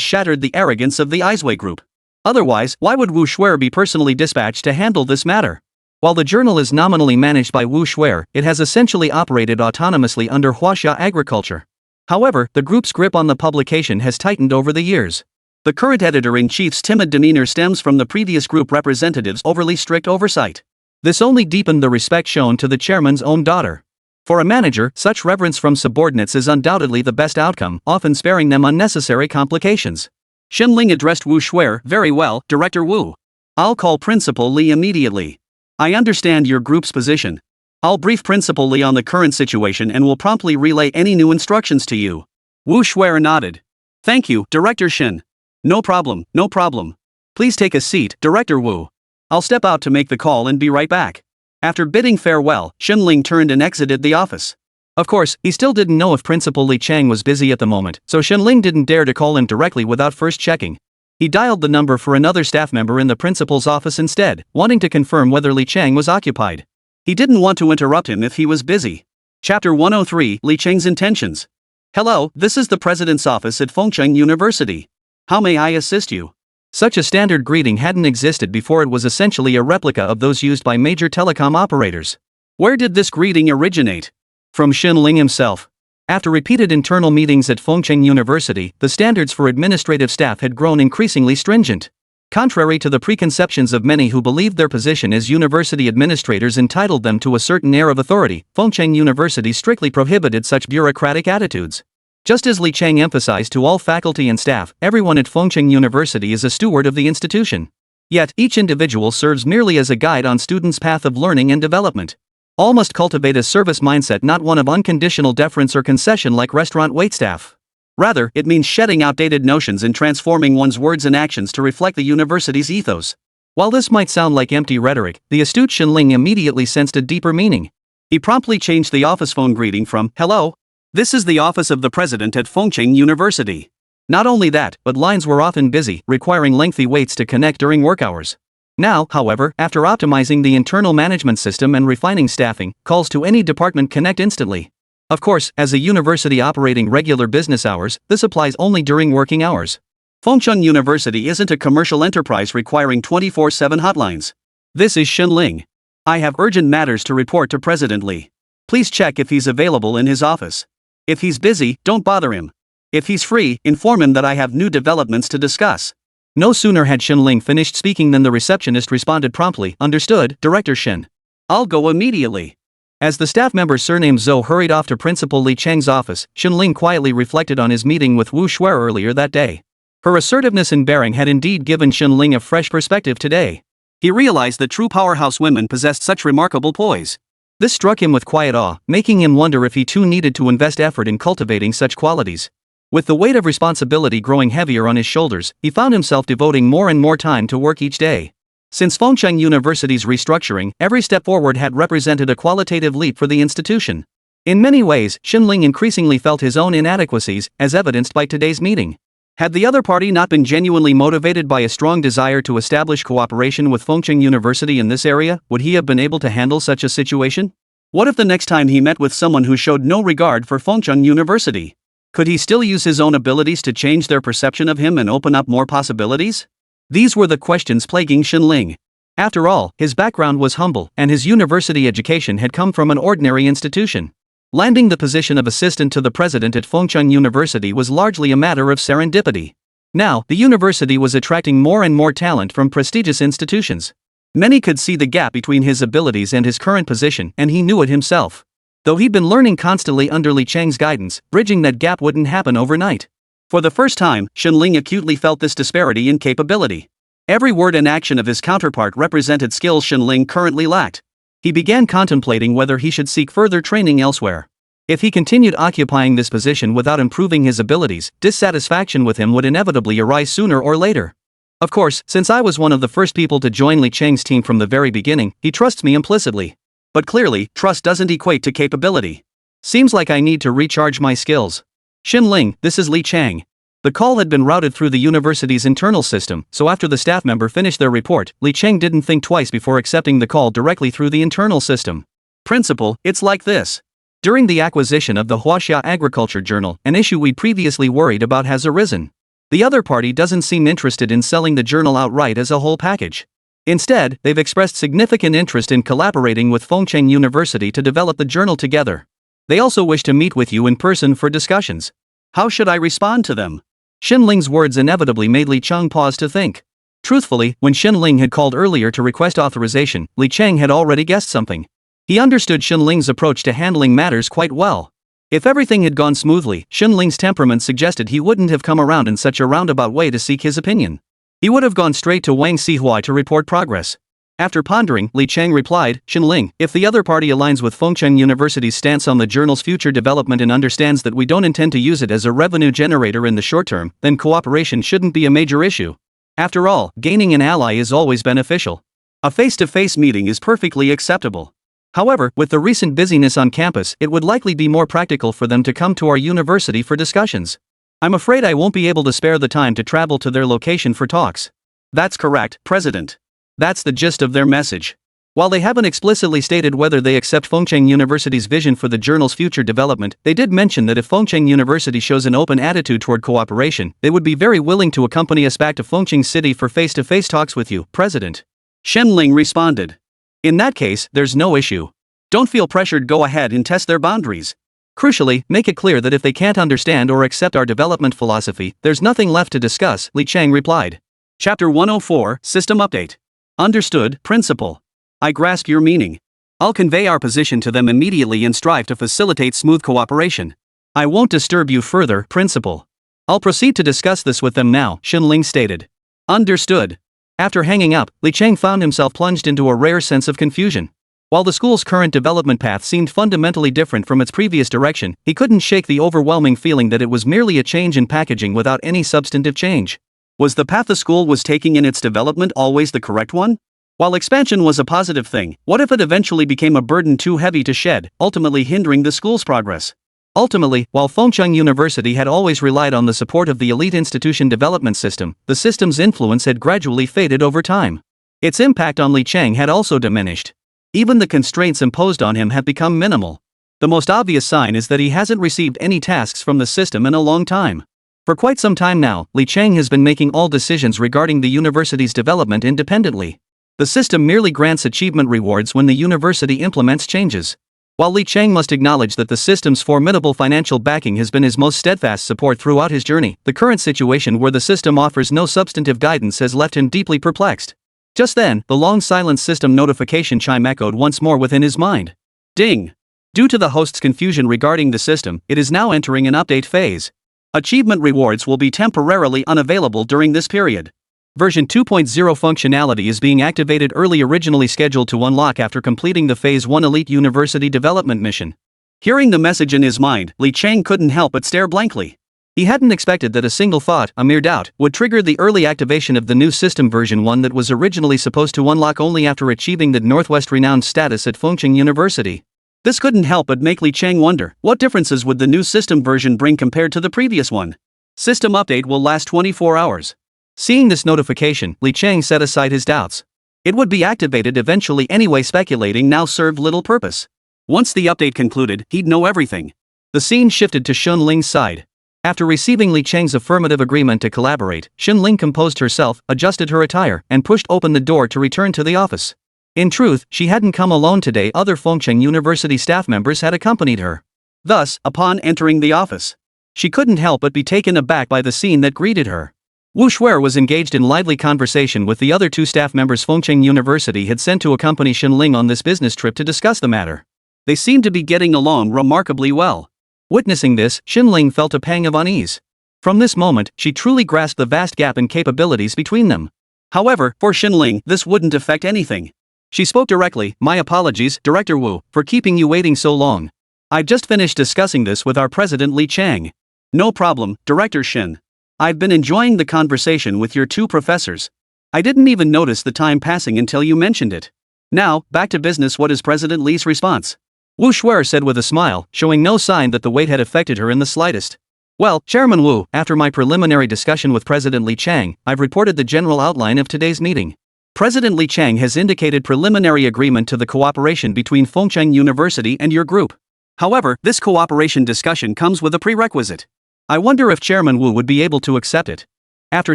shattered the arrogance of the Aceway Group. Otherwise, why would Wu Shuer be personally dispatched to handle this matter? While the journal is nominally managed by Wu Shuer, it has essentially operated autonomously under Huaxia Agriculture. However, the group's grip on the publication has tightened over the years. The current editor-in-chief's timid demeanor stems from the previous group representatives' overly strict oversight. This only deepened the respect shown to the chairman's own daughter. For a manager, such reverence from subordinates is undoubtedly the best outcome, often sparing them unnecessary complications. Xinling addressed Wu Shuer, "Very well, Director Wu. I'll call Principal Li immediately. I understand your group's position. I'll brief Principal Li on the current situation and will promptly relay any new instructions to you." Wu Shuer nodded. "Thank you, Director Xin. No problem, no problem. Please take a seat, Director Wu. I'll step out to make the call and be right back." After bidding farewell, Xinling turned and exited the office. Of course, he still didn't know if Principal Li Chang was busy at the moment, so Xinling didn't dare to call him directly without first checking. He dialed the number for another staff member in the principal's office instead, wanting to confirm whether Li Chang was occupied. He didn't want to interrupt him if he was busy. Chapter 103, Li Chang's Intentions. "Hello, this is the President's office at Fengcheng University. How may I assist you?" Such a standard greeting hadn't existed before. It was essentially a replica of those used by major telecom operators. Where did this greeting originate? From Xinling himself. After repeated internal meetings at Fengcheng University, the standards for administrative staff had grown increasingly stringent. Contrary to the preconceptions of many who believed their position as university administrators entitled them to a certain air of authority, Fengcheng University strictly prohibited such bureaucratic attitudes. Just as Li Chang emphasized to all faculty and staff, everyone at Fengcheng University is a steward of the institution. Yet, each individual serves merely as a guide on students' path of learning and development. All must cultivate a service mindset, not one of unconditional deference or concession like restaurant waitstaff. Rather, it means shedding outdated notions and transforming one's words and actions to reflect the university's ethos. While this might sound like empty rhetoric, the astute Xinling immediately sensed a deeper meaning. He promptly changed the office phone greeting from, "Hello. This is the office of the president at Fengcheng University." Not only that, but lines were often busy, requiring lengthy waits to connect during work hours. Now, however, after optimizing the internal management system and refining staffing, calls to any department connect instantly. Of course, as a university operating regular business hours, this applies only during working hours. Fengcheng University isn't a commercial enterprise requiring 24/7 hotlines. This is Xinling. I have urgent matters to report to President Li. Please check if he's available in his office. If he's busy, don't bother him. If he's free, inform him that I have new developments to discuss. No sooner had Xinling finished speaking than the receptionist responded promptly, "Understood, Director Xin. I'll go immediately." As the staff member surnamed Zhou hurried off to Principal Li Chang's office, Xinling quietly reflected on his meeting with Wu Shuer earlier that day. Her assertiveness and bearing had indeed given Xinling a fresh perspective today. He realized that true powerhouse women possessed such remarkable poise. This struck him with quiet awe, making him wonder if he too needed to invest effort in cultivating such qualities. With the weight of responsibility growing heavier on his shoulders, he found himself devoting more and more time to work each day. Since Fengcheng University's restructuring, every step forward had represented a qualitative leap for the institution. In many ways, Xinling increasingly felt his own inadequacies, as evidenced by today's meeting. Had the other party not been genuinely motivated by a strong desire to establish cooperation with Fengcheng University in this area, would he have been able to handle such a situation? What if the next time he met with someone who showed no regard for Fengcheng University? Could he still use his own abilities to change their perception of him and open up more possibilities? These were the questions plaguing Xinling. After all, his background was humble, and his university education had come from an ordinary institution. Landing the position of assistant to the president at Fengcheng University was largely a matter of serendipity. Now, the university was attracting more and more talent from prestigious institutions. Many could see the gap between his abilities and his current position, and he knew it himself. Though he'd been learning constantly under Li Cheng's guidance, bridging that gap wouldn't happen overnight. For the first time, Xinling acutely felt this disparity in capability. Every word and action of his counterpart represented skills Xinling currently lacked. He began contemplating whether he should seek further training elsewhere. If he continued occupying this position without improving his abilities, dissatisfaction with him would inevitably arise sooner or later. Of course, since I was one of the first people to join Li Cheng's team from the very beginning, he trusts me implicitly. But clearly, trust doesn't equate to capability. Seems like I need to recharge my skills. Xinling, this is Li Cheng. The call had been routed through the university's internal system, so after the staff member finished their report, Li Cheng didn't think twice before accepting the call directly through the internal system. Principal, it's like this. During the acquisition of the Huaxia Agriculture Journal, an issue we previously worried about has arisen. The other party doesn't seem interested in selling the journal outright as a whole package. Instead, they've expressed significant interest in collaborating with Fengcheng University to develop the journal together. They also wish to meet with you in person for discussions. How should I respond to them? Xinling's words inevitably made Li Cheng pause to think. Truthfully, when Xinling had called earlier to request authorization, Li Cheng had already guessed something. He understood Xinling's approach to handling matters quite well. If everything had gone smoothly, Xinling's temperament suggested he wouldn't have come around in such a roundabout way to seek his opinion. He would have gone straight to Wang Xihuai to report progress. After pondering, Li Cheng replied, Xinling, if the other party aligns with Fengcheng University's stance on the journal's future development and understands that we don't intend to use it as a revenue generator in the short term, then cooperation shouldn't be a major issue. After all, gaining an ally is always beneficial. A face-to-face meeting is perfectly acceptable. However, with the recent busyness on campus, it would likely be more practical for them to come to our university for discussions. I'm afraid I won't be able to spare the time to travel to their location for talks. That's correct, President. That's the gist of their message. While they haven't explicitly stated whether they accept Fengcheng University's vision for the journal's future development, they did mention that if Fengcheng University shows an open attitude toward cooperation, they would be very willing to accompany us back to Fengcheng City for face-to-face talks with you, President. Xinling responded. In that case, there's no issue. Don't feel pressured, go ahead and test their boundaries. Crucially, make it clear that if they can't understand or accept our development philosophy, there's nothing left to discuss, Li Cheng replied. Chapter 104, System Update. Understood, Principal. I grasp your meaning. I'll convey our position to them immediately and strive to facilitate smooth cooperation. I won't disturb you further, Principal. I'll proceed to discuss this with them now, Xinling stated. Understood. After hanging up, Li Cheng found himself plunged into a rare sense of confusion. While the school's current development path seemed fundamentally different from its previous direction, he couldn't shake the overwhelming feeling that it was merely a change in packaging without any substantive change. Was the path the school was taking in its development always the correct one? While expansion was a positive thing, what if it eventually became a burden too heavy to shed, ultimately hindering the school's progress? Ultimately, while Fengcheng University had always relied on the support of the elite institution development system, the system's influence had gradually faded over time. Its impact on Li Cheng had also diminished. Even the constraints imposed on him had become minimal. The most obvious sign is that he hasn't received any tasks from the system in a long time. For quite some time now, Li Cheng has been making all decisions regarding the university's development independently. The system merely grants achievement rewards when the university implements changes. While Li Cheng must acknowledge that the system's formidable financial backing has been his most steadfast support throughout his journey, the current situation where the system offers no substantive guidance has left him deeply perplexed. Just then, the long-silent system notification chime echoed once more within his mind. Ding! Due to the host's confusion regarding the system, it is now entering an update phase. Achievement rewards will be temporarily unavailable during this period. Version 2.0 functionality is being activated early, originally scheduled to unlock after completing the Phase 1 Elite University Development Mission. Hearing the message in his mind, Li Chang couldn't help but stare blankly. He hadn't expected that a single thought, a mere doubt, would trigger the early activation of the new system version 1 that was originally supposed to unlock only after achieving the Northwest renowned status at Fengcheng University. This couldn't help but make Li Chang wonder, what differences would the new system version bring compared to the previous one? System update will last 24 hours. Seeing this notification, Li Chang set aside his doubts. It would be activated eventually anyway, speculating now served little purpose. Once the update concluded, he'd know everything. The scene shifted to Xun Ling's side. After receiving Li Chang's affirmative agreement to collaborate, Xun Ling composed herself, adjusted her attire, and pushed open the door to return to the office. In truth, she hadn't come alone today, other Fengcheng University staff members had accompanied her. Thus, upon entering the office, she couldn't help but be taken aback by the scene that greeted her. Wu Shuer was engaged in lively conversation with the other two staff members Fengcheng University had sent to accompany Xun Ling on this business trip to discuss the matter. They seemed to be getting along remarkably well. Witnessing this, Xun Ling felt a pang of unease. From this moment, she truly grasped the vast gap in capabilities between them. However, for Xun Ling, this wouldn't affect anything. She spoke directly. "My apologies, Director Wu, for keeping you waiting so long. I've just finished discussing this with our president Li Chang." "No problem, Director Shin. I've been enjoying the conversation with your two professors. I didn't even notice the time passing until you mentioned it. Now, back to business. What is President Li's response?" Wu Shuer said with a smile, showing no sign that the wait had affected her in the slightest. "Well, Chairman Wu, after my preliminary discussion with President Li Chang, I've reported the general outline of today's meeting. President Li Chang has indicated preliminary agreement to the cooperation between Fengcheng University and your group. However, this cooperation discussion comes with a prerequisite. I wonder if Chairman Wu would be able to accept it." After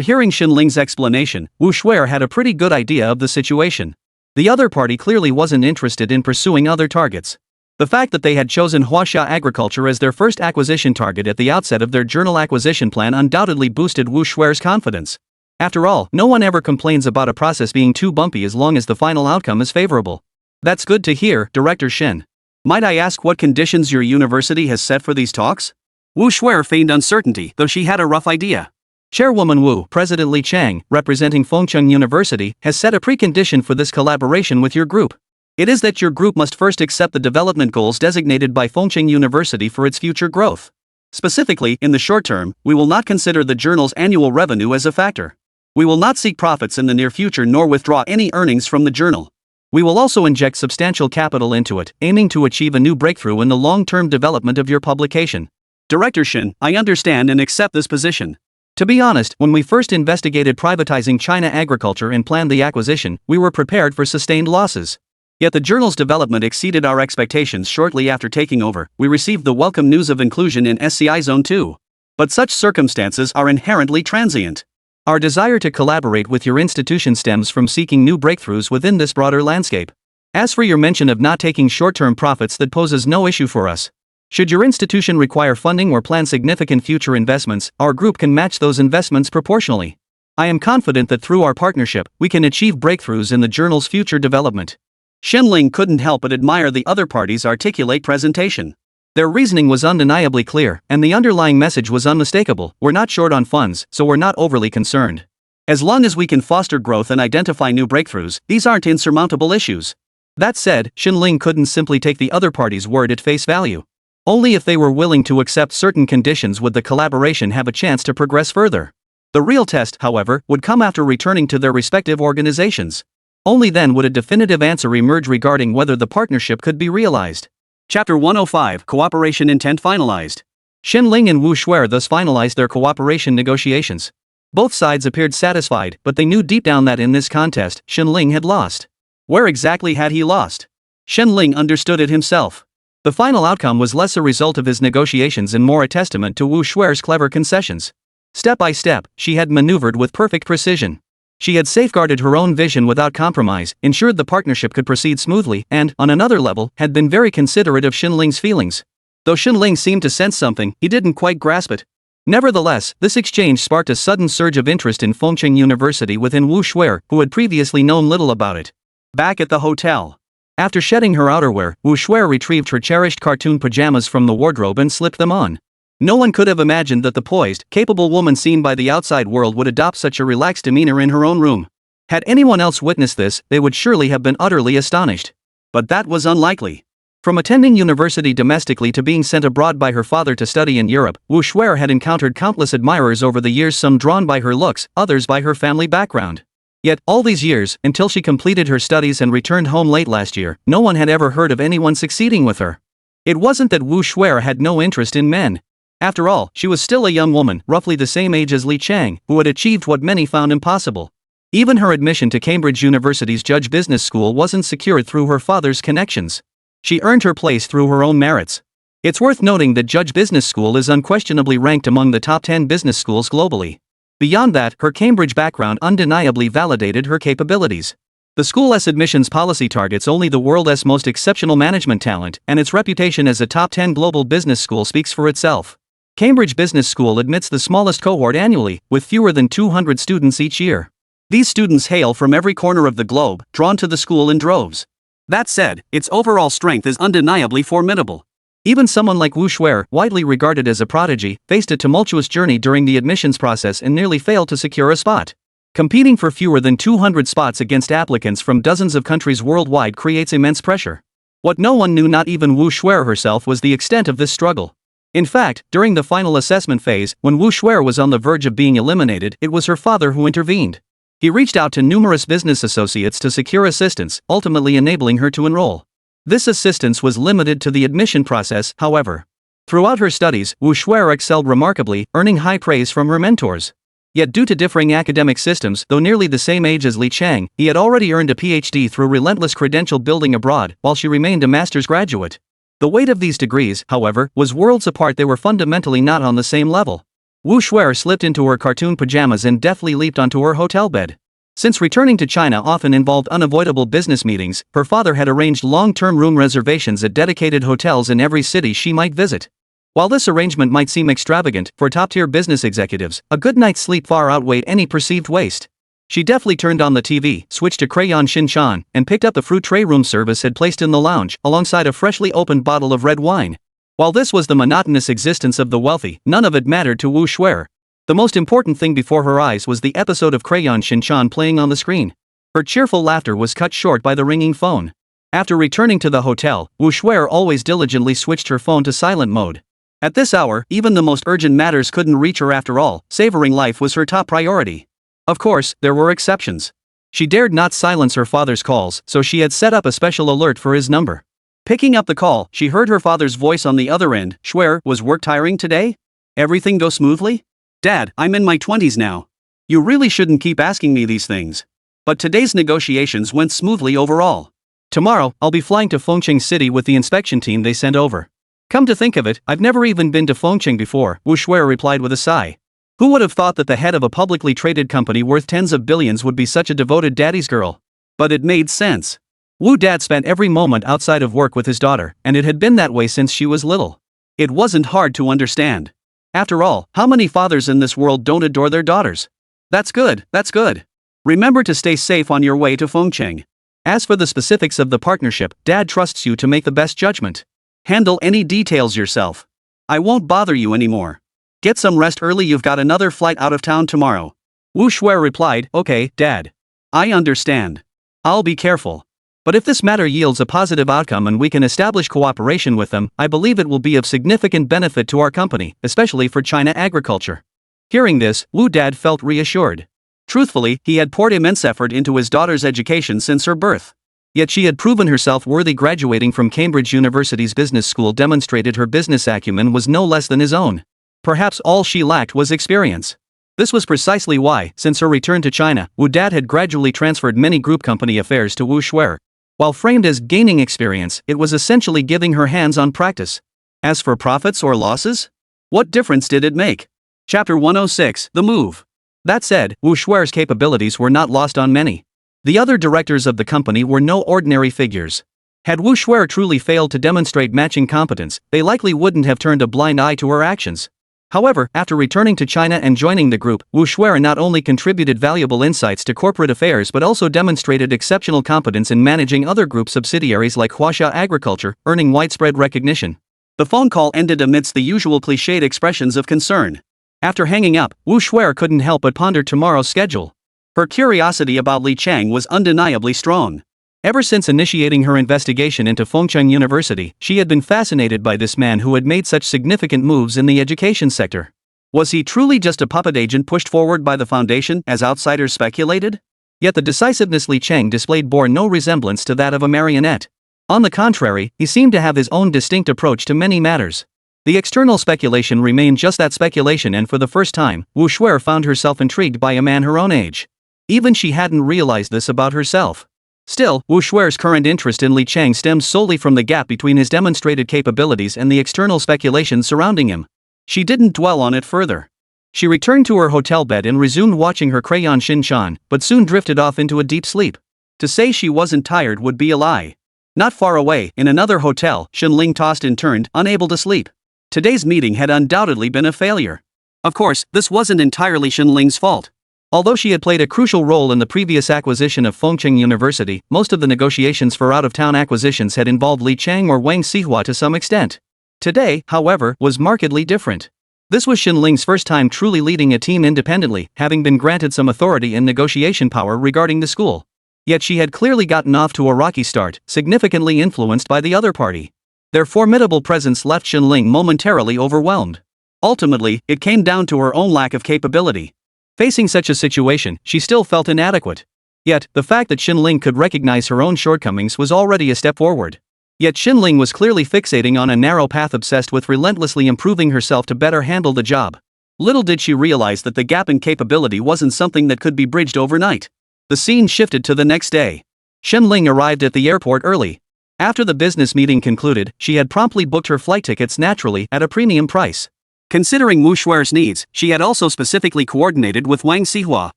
hearing Xun Ling's explanation, Wu Shuer had a pretty good idea of the situation. The other party clearly wasn't interested in pursuing other targets. The fact that they had chosen Huaxia Agriculture as their first acquisition target at the outset of their journal acquisition plan undoubtedly boosted Wu Shuer's confidence. After all, no one ever complains about a process being too bumpy as long as the final outcome is favorable. "That's good to hear, Director Shin. Might I ask what conditions your university has set for these talks?" Wu Shuer feigned uncertainty, though she had a rough idea. "Chairwoman Wu, President Li Chang, representing Fengcheng University, has set a precondition for this collaboration with your group. It is that your group must first accept the development goals designated by Fengcheng University for its future growth. Specifically, in the short term, we will not consider the journal's annual revenue as a factor. We will not seek profits in the near future nor withdraw any earnings from the journal. We will also inject substantial capital into it, aiming to achieve a new breakthrough in the long-term development of your publication." "Director Shin, I understand and accept this position. To be honest, when we first investigated privatizing China agriculture and planned the acquisition, we were prepared for sustained losses. Yet the journal's development exceeded our expectations. Shortly after taking over, we received the welcome news of inclusion in SCI Zone 2. But such circumstances are inherently transient. Our desire to collaborate with your institution stems from seeking new breakthroughs within this broader landscape. As for your mention of not taking short-term profits, that poses no issue for us. Should your institution require funding or plan significant future investments, our group can match those investments proportionally. I am confident that through our partnership, we can achieve breakthroughs in the journal's future development." Xun Ling couldn't help but admire the other party's articulate presentation. Their reasoning was undeniably clear, and the underlying message was unmistakable. We're not short on funds, so we're not overly concerned. As long as we can foster growth and identify new breakthroughs, these aren't insurmountable issues. That said, Xun Ling couldn't simply take the other party's word at face value. Only if they were willing to accept certain conditions would the collaboration have a chance to progress further. The real test, however, would come after returning to their respective organizations. Only then would a definitive answer emerge regarding whether the partnership could be realized. Chapter 105, Cooperation Intent Finalized. Xun Ling and Wu Shuer thus finalized their cooperation negotiations. Both sides appeared satisfied, but they knew deep down that in this contest, Xun Ling had lost. Where exactly had he lost? Xun Ling understood it himself. The final outcome was less a result of his negotiations and more a testament to Wu Shuer's clever concessions. Step by step, she had maneuvered with perfect precision. She had safeguarded her own vision without compromise, ensured the partnership could proceed smoothly, and, on another level, had been very considerate of Xun Ling's feelings. Though Xun Ling seemed to sense something, he didn't quite grasp it. Nevertheless, this exchange sparked a sudden surge of interest in Fengcheng University within Wu Shuer, who had previously known little about it. Back at the hotel. After shedding her outerwear, Wu Shuer retrieved her cherished cartoon pajamas from the wardrobe and slipped them on. No one could have imagined that the poised, capable woman seen by the outside world would adopt such a relaxed demeanor in her own room. Had anyone else witnessed this, they would surely have been utterly astonished. But that was unlikely. From attending university domestically to being sent abroad by her father to study in Europe, Wu Shuer had encountered countless admirers over the years, some drawn by her looks, others by her family background. Yet, all these years, until she completed her studies and returned home late last year, no one had ever heard of anyone succeeding with her. It wasn't that Wu Shuer had no interest in men. After all, she was still a young woman, roughly the same age as Li Chang, who had achieved what many found impossible. Even her admission to Cambridge University's Judge Business School wasn't secured through her father's connections. She earned her place through her own merits. It's worth noting that Judge Business School is unquestionably ranked among the top 10 business schools globally. Beyond that, her Cambridge background undeniably validated her capabilities. The school's admissions policy targets only the world's most exceptional management talent, and its reputation as a top 10 global business school speaks for itself. Cambridge Business School admits the smallest cohort annually, with fewer than 200 students each year. These students hail from every corner of the globe, drawn to the school in droves. That said, its overall strength is undeniably formidable. Even someone like Wu Shuer, widely regarded as a prodigy, faced a tumultuous journey during the admissions process and nearly failed to secure a spot. Competing for fewer than 200 spots against applicants from dozens of countries worldwide creates immense pressure. What no one knew, not even Wu Shuer herself, was the extent of this struggle. In fact, during the final assessment phase, when Wu Shuer was on the verge of being eliminated, it was her father who intervened. He reached out to numerous business associates to secure assistance, ultimately enabling her to enroll. This assistance was limited to the admission process, however. Throughout her studies, Wu Shuer excelled remarkably, earning high praise from her mentors. Yet due to differing academic systems, though nearly the same age as Li Chang, he had already earned a Ph.D. through relentless credential building abroad, while she remained a master's graduate. The weight of these degrees, however, was worlds apart. They were fundamentally not on the same level. Wu Shuer slipped into her cartoon pajamas and deftly leaped onto her hotel bed. Since returning to China often involved unavoidable business meetings, her father had arranged long-term room reservations at dedicated hotels in every city she might visit. While this arrangement might seem extravagant, for top-tier business executives, a good night's sleep far outweighed any perceived waste. She deftly turned on the TV, switched to Crayon Shinchan, and picked up the fruit tray room service had placed in the lounge, alongside a freshly opened bottle of red wine. While this was the monotonous existence of the wealthy, none of it mattered to Wu Shuer. The most important thing before her eyes was the episode of Crayon Shinchan playing on the screen. Her cheerful laughter was cut short by the ringing phone. After returning to the hotel, Wu Shuer always diligently switched her phone to silent mode. At this hour, even the most urgent matters couldn't reach her. After all, savoring life was her top priority. Of course, there were exceptions. She dared not silence her father's calls, so she had set up a special alert for his number. Picking up the call, she heard her father's voice on the other end. "Shuer, was work tiring today? Everything go smoothly? Dad, I'm in my 20s now. You really shouldn't keep asking me these things. But today's negotiations went smoothly overall. Tomorrow, I'll be flying to Fengcheng City with the inspection team they sent over. Come to think of it, I've never even been to Fengcheng before," Wu Shuer replied with a sigh. Who would have thought that the head of a publicly traded company worth tens of billions would be such a devoted daddy's girl? But it made sense. Wu Dad spent every moment outside of work with his daughter, and it had been that way since she was little. It wasn't hard to understand. After all, how many fathers in this world don't adore their daughters? That's good, that's good. Remember to stay safe on your way to Fengcheng. As for the specifics of the partnership, Dad trusts you to make the best judgment. Handle any details yourself. I won't bother you anymore. Get some rest early, you've got another flight out of town tomorrow. Wu Shuer replied, "Okay, Dad. I understand. I'll be careful. But if this matter yields a positive outcome and we can establish cooperation with them, I believe it will be of significant benefit to our company, especially for China agriculture." Hearing this, Wu Dad felt reassured. Truthfully, he had poured immense effort into his daughter's education since her birth. Yet she had proven herself worthy. Graduating from Cambridge University's business school demonstrated her business acumen was no less than his own. Perhaps all she lacked was experience. This was precisely why, since her return to China, Wu Dad had gradually transferred many group company affairs to Wu Shuer. While framed as gaining experience, it was essentially giving her hands-on practice. As for profits or losses? What difference did it make? Chapter 106, The Move. That said, Wu Shuer's capabilities were not lost on many. The other directors of the company were no ordinary figures. Had Wu Shuer truly failed to demonstrate matching competence, they likely wouldn't have turned a blind eye to her actions. However, after returning to China and joining the group, Wu Shuer not only contributed valuable insights to corporate affairs but also demonstrated exceptional competence in managing other group subsidiaries like Huaxia Agriculture, earning widespread recognition. The phone call ended amidst the usual cliched expressions of concern. After hanging up, Wu Shuer couldn't help but ponder tomorrow's schedule. Her curiosity about Li Chang was undeniably strong. Ever since initiating her investigation into Fengcheng University, she had been fascinated by this man who had made such significant moves in the education sector. Was he truly just a puppet agent pushed forward by the foundation, as outsiders speculated? Yet the decisiveness Li Chang displayed bore no resemblance to that of a marionette. On the contrary, he seemed to have his own distinct approach to many matters. The external speculation remained just that speculation, and for the first time, Wu Shuer found herself intrigued by a man her own age. Even she hadn't realized this about herself. Still, Wu Shuer's current interest in Li Chang stemmed solely from the gap between his demonstrated capabilities and the external speculation surrounding him. She didn't dwell on it further. She returned to her hotel bed and resumed watching her crayon Shin-chan, but soon drifted off into a deep sleep. To say she wasn't tired would be a lie. Not far away, in another hotel, Shin-ling tossed and turned, unable to sleep. Today's meeting had undoubtedly been a failure. Of course, this wasn't entirely Shin-ling's fault. Although she had played a crucial role in the previous acquisition of Fengcheng University, most of the negotiations for out-of-town acquisitions had involved Li Chang or Wang Xihua to some extent. Today, however, was markedly different. This was Shin-ling's first time truly leading a team independently, having been granted some authority and negotiation power regarding the school. Yet she had clearly gotten off to a rocky start, significantly influenced by the other party. Their formidable presence left Shin-ling momentarily overwhelmed. Ultimately, it came down to her own lack of capability. Facing such a situation, she still felt inadequate. Yet, the fact that Shin-ling could recognize her own shortcomings was already a step forward. Yet Shin-ling was clearly fixating on a narrow path, obsessed with relentlessly improving herself to better handle the job. Little did she realize that the gap in capability wasn't something that could be bridged overnight. The scene shifted to the next day. Shin-ling arrived at the airport early. After the business meeting concluded, she had promptly booked her flight tickets, naturally, at a premium price. Considering Wu Shuer's needs, she had also specifically coordinated with Wang Xihua.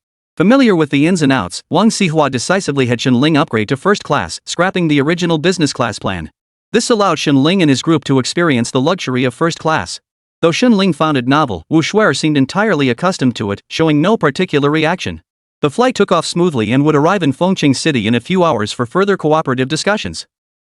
Familiar with the ins and outs, Wang Xihua decisively had Shin-ling upgrade to first class, scrapping the original business class plan. This allowed Shin-ling and his group to experience the luxury of first class. Though Shin-ling found it novel, Wu Shuer seemed entirely accustomed to it, showing no particular reaction. The flight took off smoothly and would arrive in Fengcheng City in a few hours for further cooperative discussions.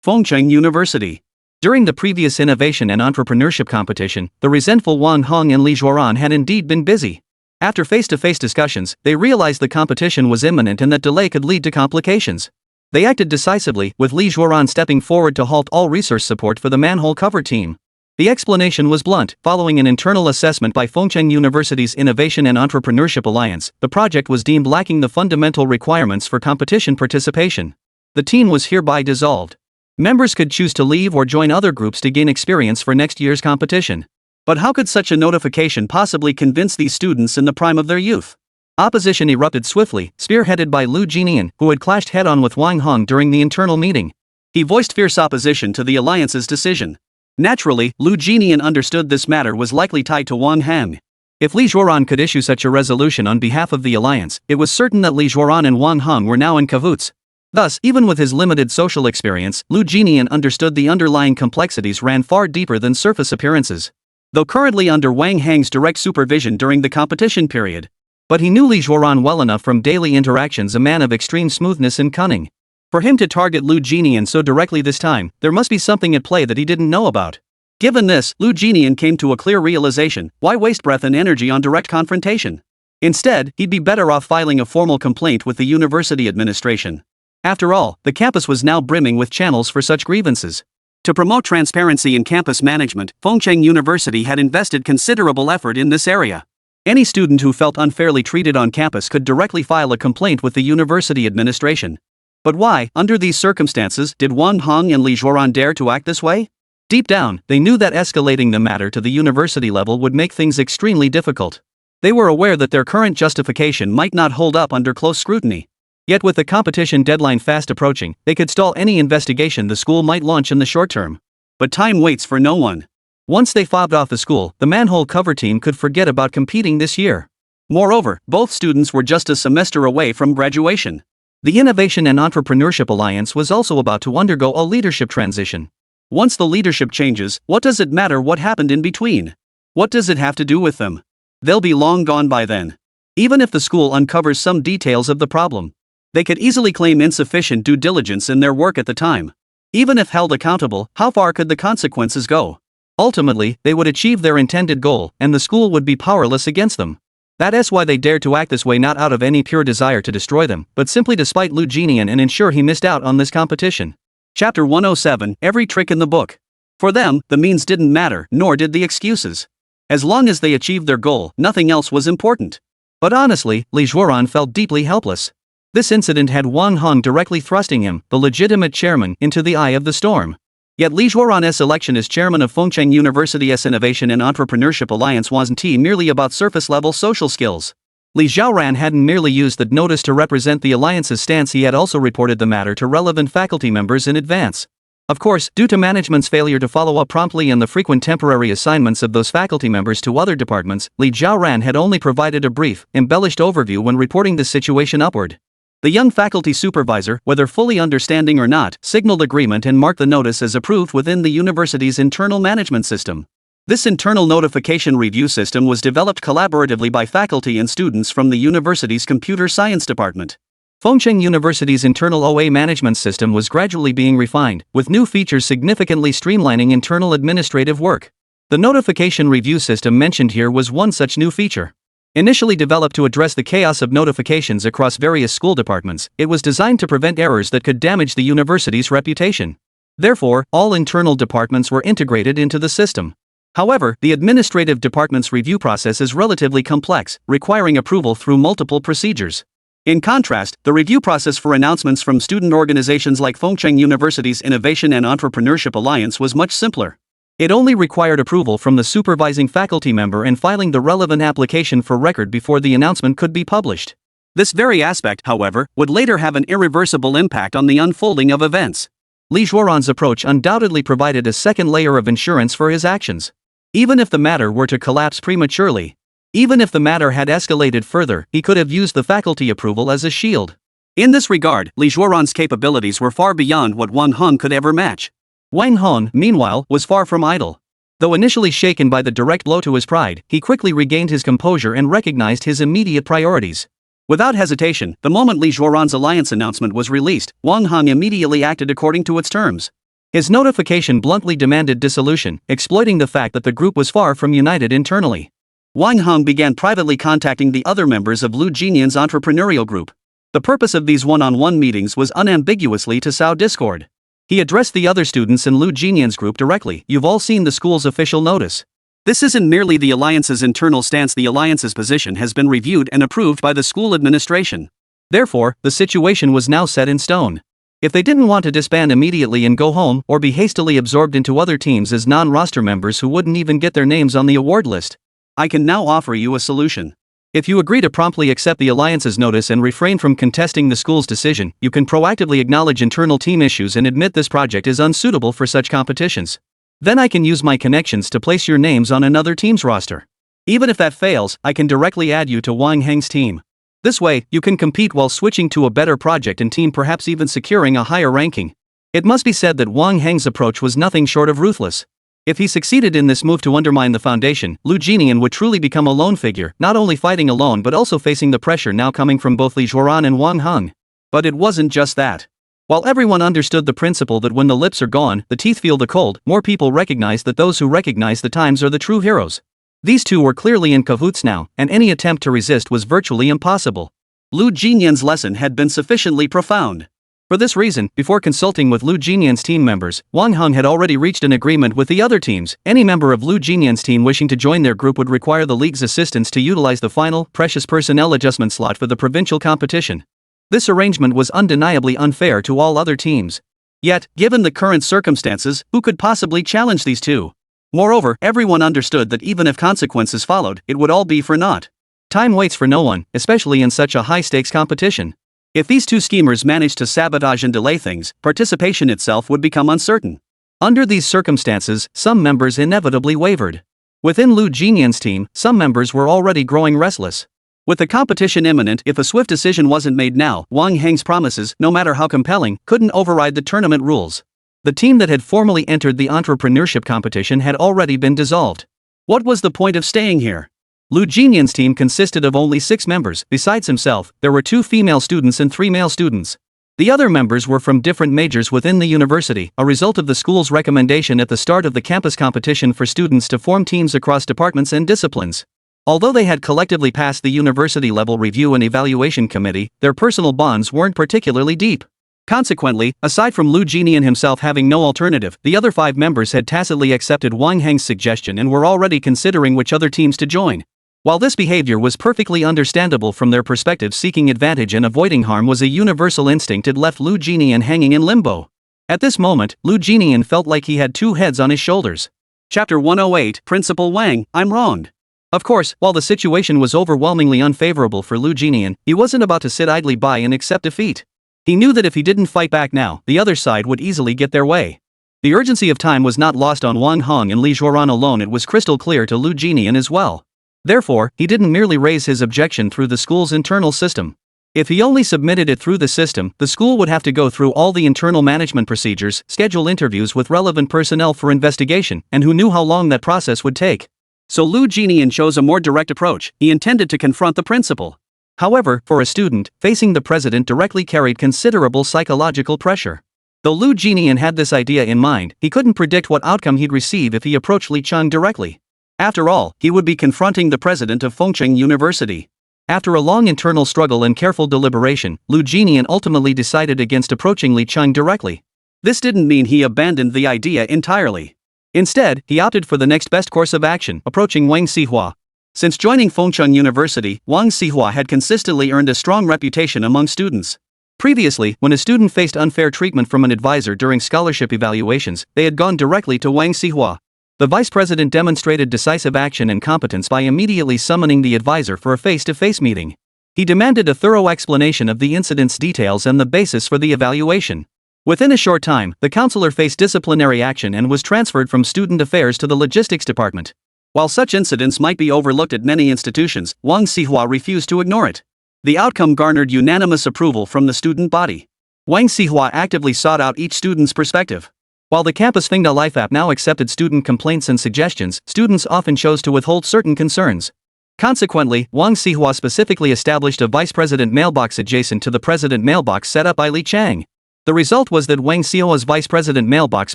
Fengcheng University. During the previous innovation and entrepreneurship competition, the resentful Wang Hong and Li Zhuoran had indeed been busy. After face-to-face discussions, they realized the competition was imminent and that delay could lead to complications. They acted decisively, with Li Zhuoran stepping forward to halt all resource support for the manhole cover team. The explanation was blunt: following an internal assessment by Fengcheng University's Innovation and Entrepreneurship Alliance, the project was deemed lacking the fundamental requirements for competition participation. The team was hereby dissolved. Members could choose to leave or join other groups to gain experience for next year's competition. But how could such a notification possibly convince these students in the prime of their youth? Opposition erupted swiftly, spearheaded by Lu Jinian, who had clashed head-on with Wang Hong during the internal meeting. He voiced fierce opposition to the alliance's decision. Naturally, Lu Jinian understood this matter was likely tied to Wang Hong. If Li Zhuoran could issue such a resolution on behalf of the alliance, it was certain that Li Zhuoran and Wang Hong were now in cahoots. Thus, even with his limited social experience, Lu Jinian understood the underlying complexities ran far deeper than surface appearances. Though currently under Wang Hong's direct supervision during the competition period. But he knew Li Zhuoran well enough from daily interactions, a man of extreme smoothness and cunning. For him to target Lu Jinian so directly this time, there must be something at play that he didn't know about. Given this, Lu Jinian came to a clear realization: why waste breath and energy on direct confrontation? Instead, he'd be better off filing a formal complaint with the university administration. After all, the campus was now brimming with channels for such grievances. To promote transparency in campus management, Fengcheng University had invested considerable effort in this area. Any student who felt unfairly treated on campus could directly file a complaint with the university administration. But why, under these circumstances, did Wang Hong and Li Zhuoran dare to act this way? Deep down, they knew that escalating the matter to the university level would make things extremely difficult. They were aware that their current justification might not hold up under close scrutiny. Yet with the competition deadline fast approaching, they could stall any investigation the school might launch in the short term. But time waits for no one. Once they fobbed off the school, the manhole cover team could forget about competing this year. Moreover, both students were just a semester away from graduation. The Innovation and Entrepreneurship Alliance was also about to undergo a leadership transition. Once the leadership changes, what does it matter what happened in between? What does it have to do with them? They'll be long gone by then. Even if the school uncovers some details of the problem, they could easily claim insufficient due diligence in their work at the time. Even if held accountable, how far could the consequences go? Ultimately, they would achieve their intended goal, and the school would be powerless against them. That's why they dared to act this way, not out of any pure desire to destroy them, but simply to spite Lu Jinian and ensure he missed out on this competition. Chapter 107, Every Trick in the Book. For them, the means didn't matter, nor did the excuses. As long as they achieved their goal, nothing else was important. But honestly, Li Zhuoran felt deeply helpless. This incident had Wang Heng directly thrusting him, the legitimate chairman, into the eye of the storm. Yet Li Zhuoran's election as chairman of Fengcheng University's Innovation and Entrepreneurship Alliance wasn't merely about surface-level social skills. Li Zhuoran hadn't merely used the notice to represent the alliance's stance, he had also reported the matter to relevant faculty members in advance. Of course, due to management's failure to follow up promptly and the frequent temporary assignments of those faculty members to other departments, Li Zhuoran had only provided a brief, embellished overview when reporting the situation upward. The young faculty supervisor, whether fully understanding or not, signaled agreement and marked the notice as approved within the university's internal management system. This internal notification review system was developed collaboratively by faculty and students from the university's computer science department. Fengcheng University's internal OA management system was gradually being refined, with new features significantly streamlining internal administrative work. The notification review system mentioned here was one such new feature. Initially developed to address the chaos of notifications across various school departments, it was designed to prevent errors that could damage the university's reputation. Therefore, all internal departments were integrated into the system. However, the administrative department's review process is relatively complex, requiring approval through multiple procedures. In contrast, the review process for announcements from student organizations like Fengcheng University's Innovation and Entrepreneurship Alliance was much simpler. It only required approval from the supervising faculty member and filing the relevant application for record before the announcement could be published. This very aspect, however, would later have an irreversible impact on the unfolding of events. Li Zhuoran's approach undoubtedly provided a second layer of insurance for his actions. Even if the matter were to collapse prematurely, even if the matter had escalated further, he could have used the faculty approval as a shield. In this regard, Li Zhuoran's capabilities were far beyond what Wang Heng could ever match. Wang Heng, meanwhile, was far from idle. Though initially shaken by the direct blow to his pride, he quickly regained his composure and recognized his immediate priorities. Without hesitation, the moment Li Zhuoran's alliance announcement was released, Wang Heng immediately acted according to its terms. His notification bluntly demanded dissolution, exploiting the fact that the group was far from united internally. Wang Heng began privately contacting the other members of Lu Jinian's entrepreneurial group. The purpose of these one-on-one meetings was unambiguously to sow discord. He addressed the other students in Lu Jinian's group directly. You've all seen the school's official notice. This isn't merely the alliance's internal stance, the alliance's position has been reviewed and approved by the school administration. Therefore, the situation was now set in stone. If they didn't want to disband immediately and go home, or be hastily absorbed into other teams as non-roster members who wouldn't even get their names on the award list, I can now offer you a solution. If you agree to promptly accept the alliance's notice and refrain from contesting the school's decision, you can proactively acknowledge internal team issues and admit this project is unsuitable for such competitions. Then I can use my connections to place your names on another team's roster. Even if that fails, I can directly add you to Wang Heng's team. This way, you can compete while switching to a better project and team, perhaps even securing a higher ranking. It must be said that Wang Heng's approach was nothing short of ruthless. If he succeeded in this move to undermine the foundation, Lu Jinian would truly become a lone figure, not only fighting alone but also facing the pressure now coming from both Li Zhuoran and Wang Heng. But it wasn't just that. While everyone understood the principle that when the lips are gone, the teeth feel the cold, more people recognized that those who recognize the times are the true heroes. These two were clearly in cahoots now, and any attempt to resist was virtually impossible. Lu Jinian's lesson had been sufficiently profound. For this reason, before consulting with Lu Jinian's team members, Wang Heng had already reached an agreement with the other teams. Any member of Lu Jinian's team wishing to join their group would require the league's assistance to utilize the final, precious personnel adjustment slot for the provincial competition. This arrangement was undeniably unfair to all other teams. Yet, given the current circumstances, who could possibly challenge these two? Moreover, everyone understood that even if consequences followed, it would all be for naught. Time waits for no one, especially in such a high-stakes competition. If these two schemers managed to sabotage and delay things, participation itself would become uncertain. Under these circumstances, some members inevitably wavered. Within Lu Jinian's team, some members were already growing restless. With the competition imminent, if a swift decision wasn't made now, Wang Heng's promises, no matter how compelling, couldn't override the tournament rules. The team that had formally entered the entrepreneurship competition had already been dissolved. What was the point of staying here? Lu Jinian's team consisted of only 6 members. Besides himself, there were 2 female students and 3 male students. The other members were from different majors within the university, a result of the school's recommendation at the start of the campus competition for students to form teams across departments and disciplines. Although they had collectively passed the university-level review and evaluation committee, their personal bonds weren't particularly deep. Consequently, aside from Lu Jinian himself having no alternative, the other 5 members had tacitly accepted Wang Heng's suggestion and were already considering which other teams to join. While this behavior was perfectly understandable from their perspective, seeking advantage and avoiding harm was a universal instinct, it left Lu Jinian hanging in limbo. At this moment, Lu Jinian felt like he had 2 heads on his shoulders. Chapter 108, Principal Wang, I'm wronged. Of course, while the situation was overwhelmingly unfavorable for Lu Jinian, he wasn't about to sit idly by and accept defeat. He knew that if he didn't fight back now, the other side would easily get their way. The urgency of time was not lost on Wang Hong and Li Zhuoran alone, it was crystal clear to Lu Jinian as well. Therefore, he didn't merely raise his objection through the school's internal system. If he only submitted it through the system, the school would have to go through all the internal management procedures, schedule interviews with relevant personnel for investigation, and who knew how long that process would take. So Lu Jinian chose a more direct approach. He intended to confront the principal. However, for a student, facing the president directly carried considerable psychological pressure. Though Lu Jinian had this idea in mind, he couldn't predict what outcome he'd receive if he approached Li Cheng directly. After all, he would be confronting the president of Fengcheng University. After a long internal struggle and careful deliberation, Lu Jinian ultimately decided against approaching Li Cheng directly. This didn't mean he abandoned the idea entirely. Instead, he opted for the next best course of action, approaching Wang Xihua. Since joining Fengcheng University, Wang Xihua had consistently earned a strong reputation among students. Previously, when a student faced unfair treatment from an advisor during scholarship evaluations, they had gone directly to Wang Xihua. The vice president demonstrated decisive action and competence by immediately summoning the advisor for a face-to-face meeting. He demanded a thorough explanation of the incident's details and the basis for the evaluation. Within a short time, the counselor faced disciplinary action and was transferred from student affairs to the logistics department. While such incidents might be overlooked at many institutions, Wang Xihua refused to ignore it. The outcome garnered unanimous approval from the student body. Wang Xihua actively sought out each student's perspective. While the campus Fengda Life app now accepted student complaints and suggestions, students often chose to withhold certain concerns. Consequently, Wang Xihua specifically established a vice president mailbox adjacent to the president mailbox set up by Li Cheng. The result was that Wang Xihua's vice president mailbox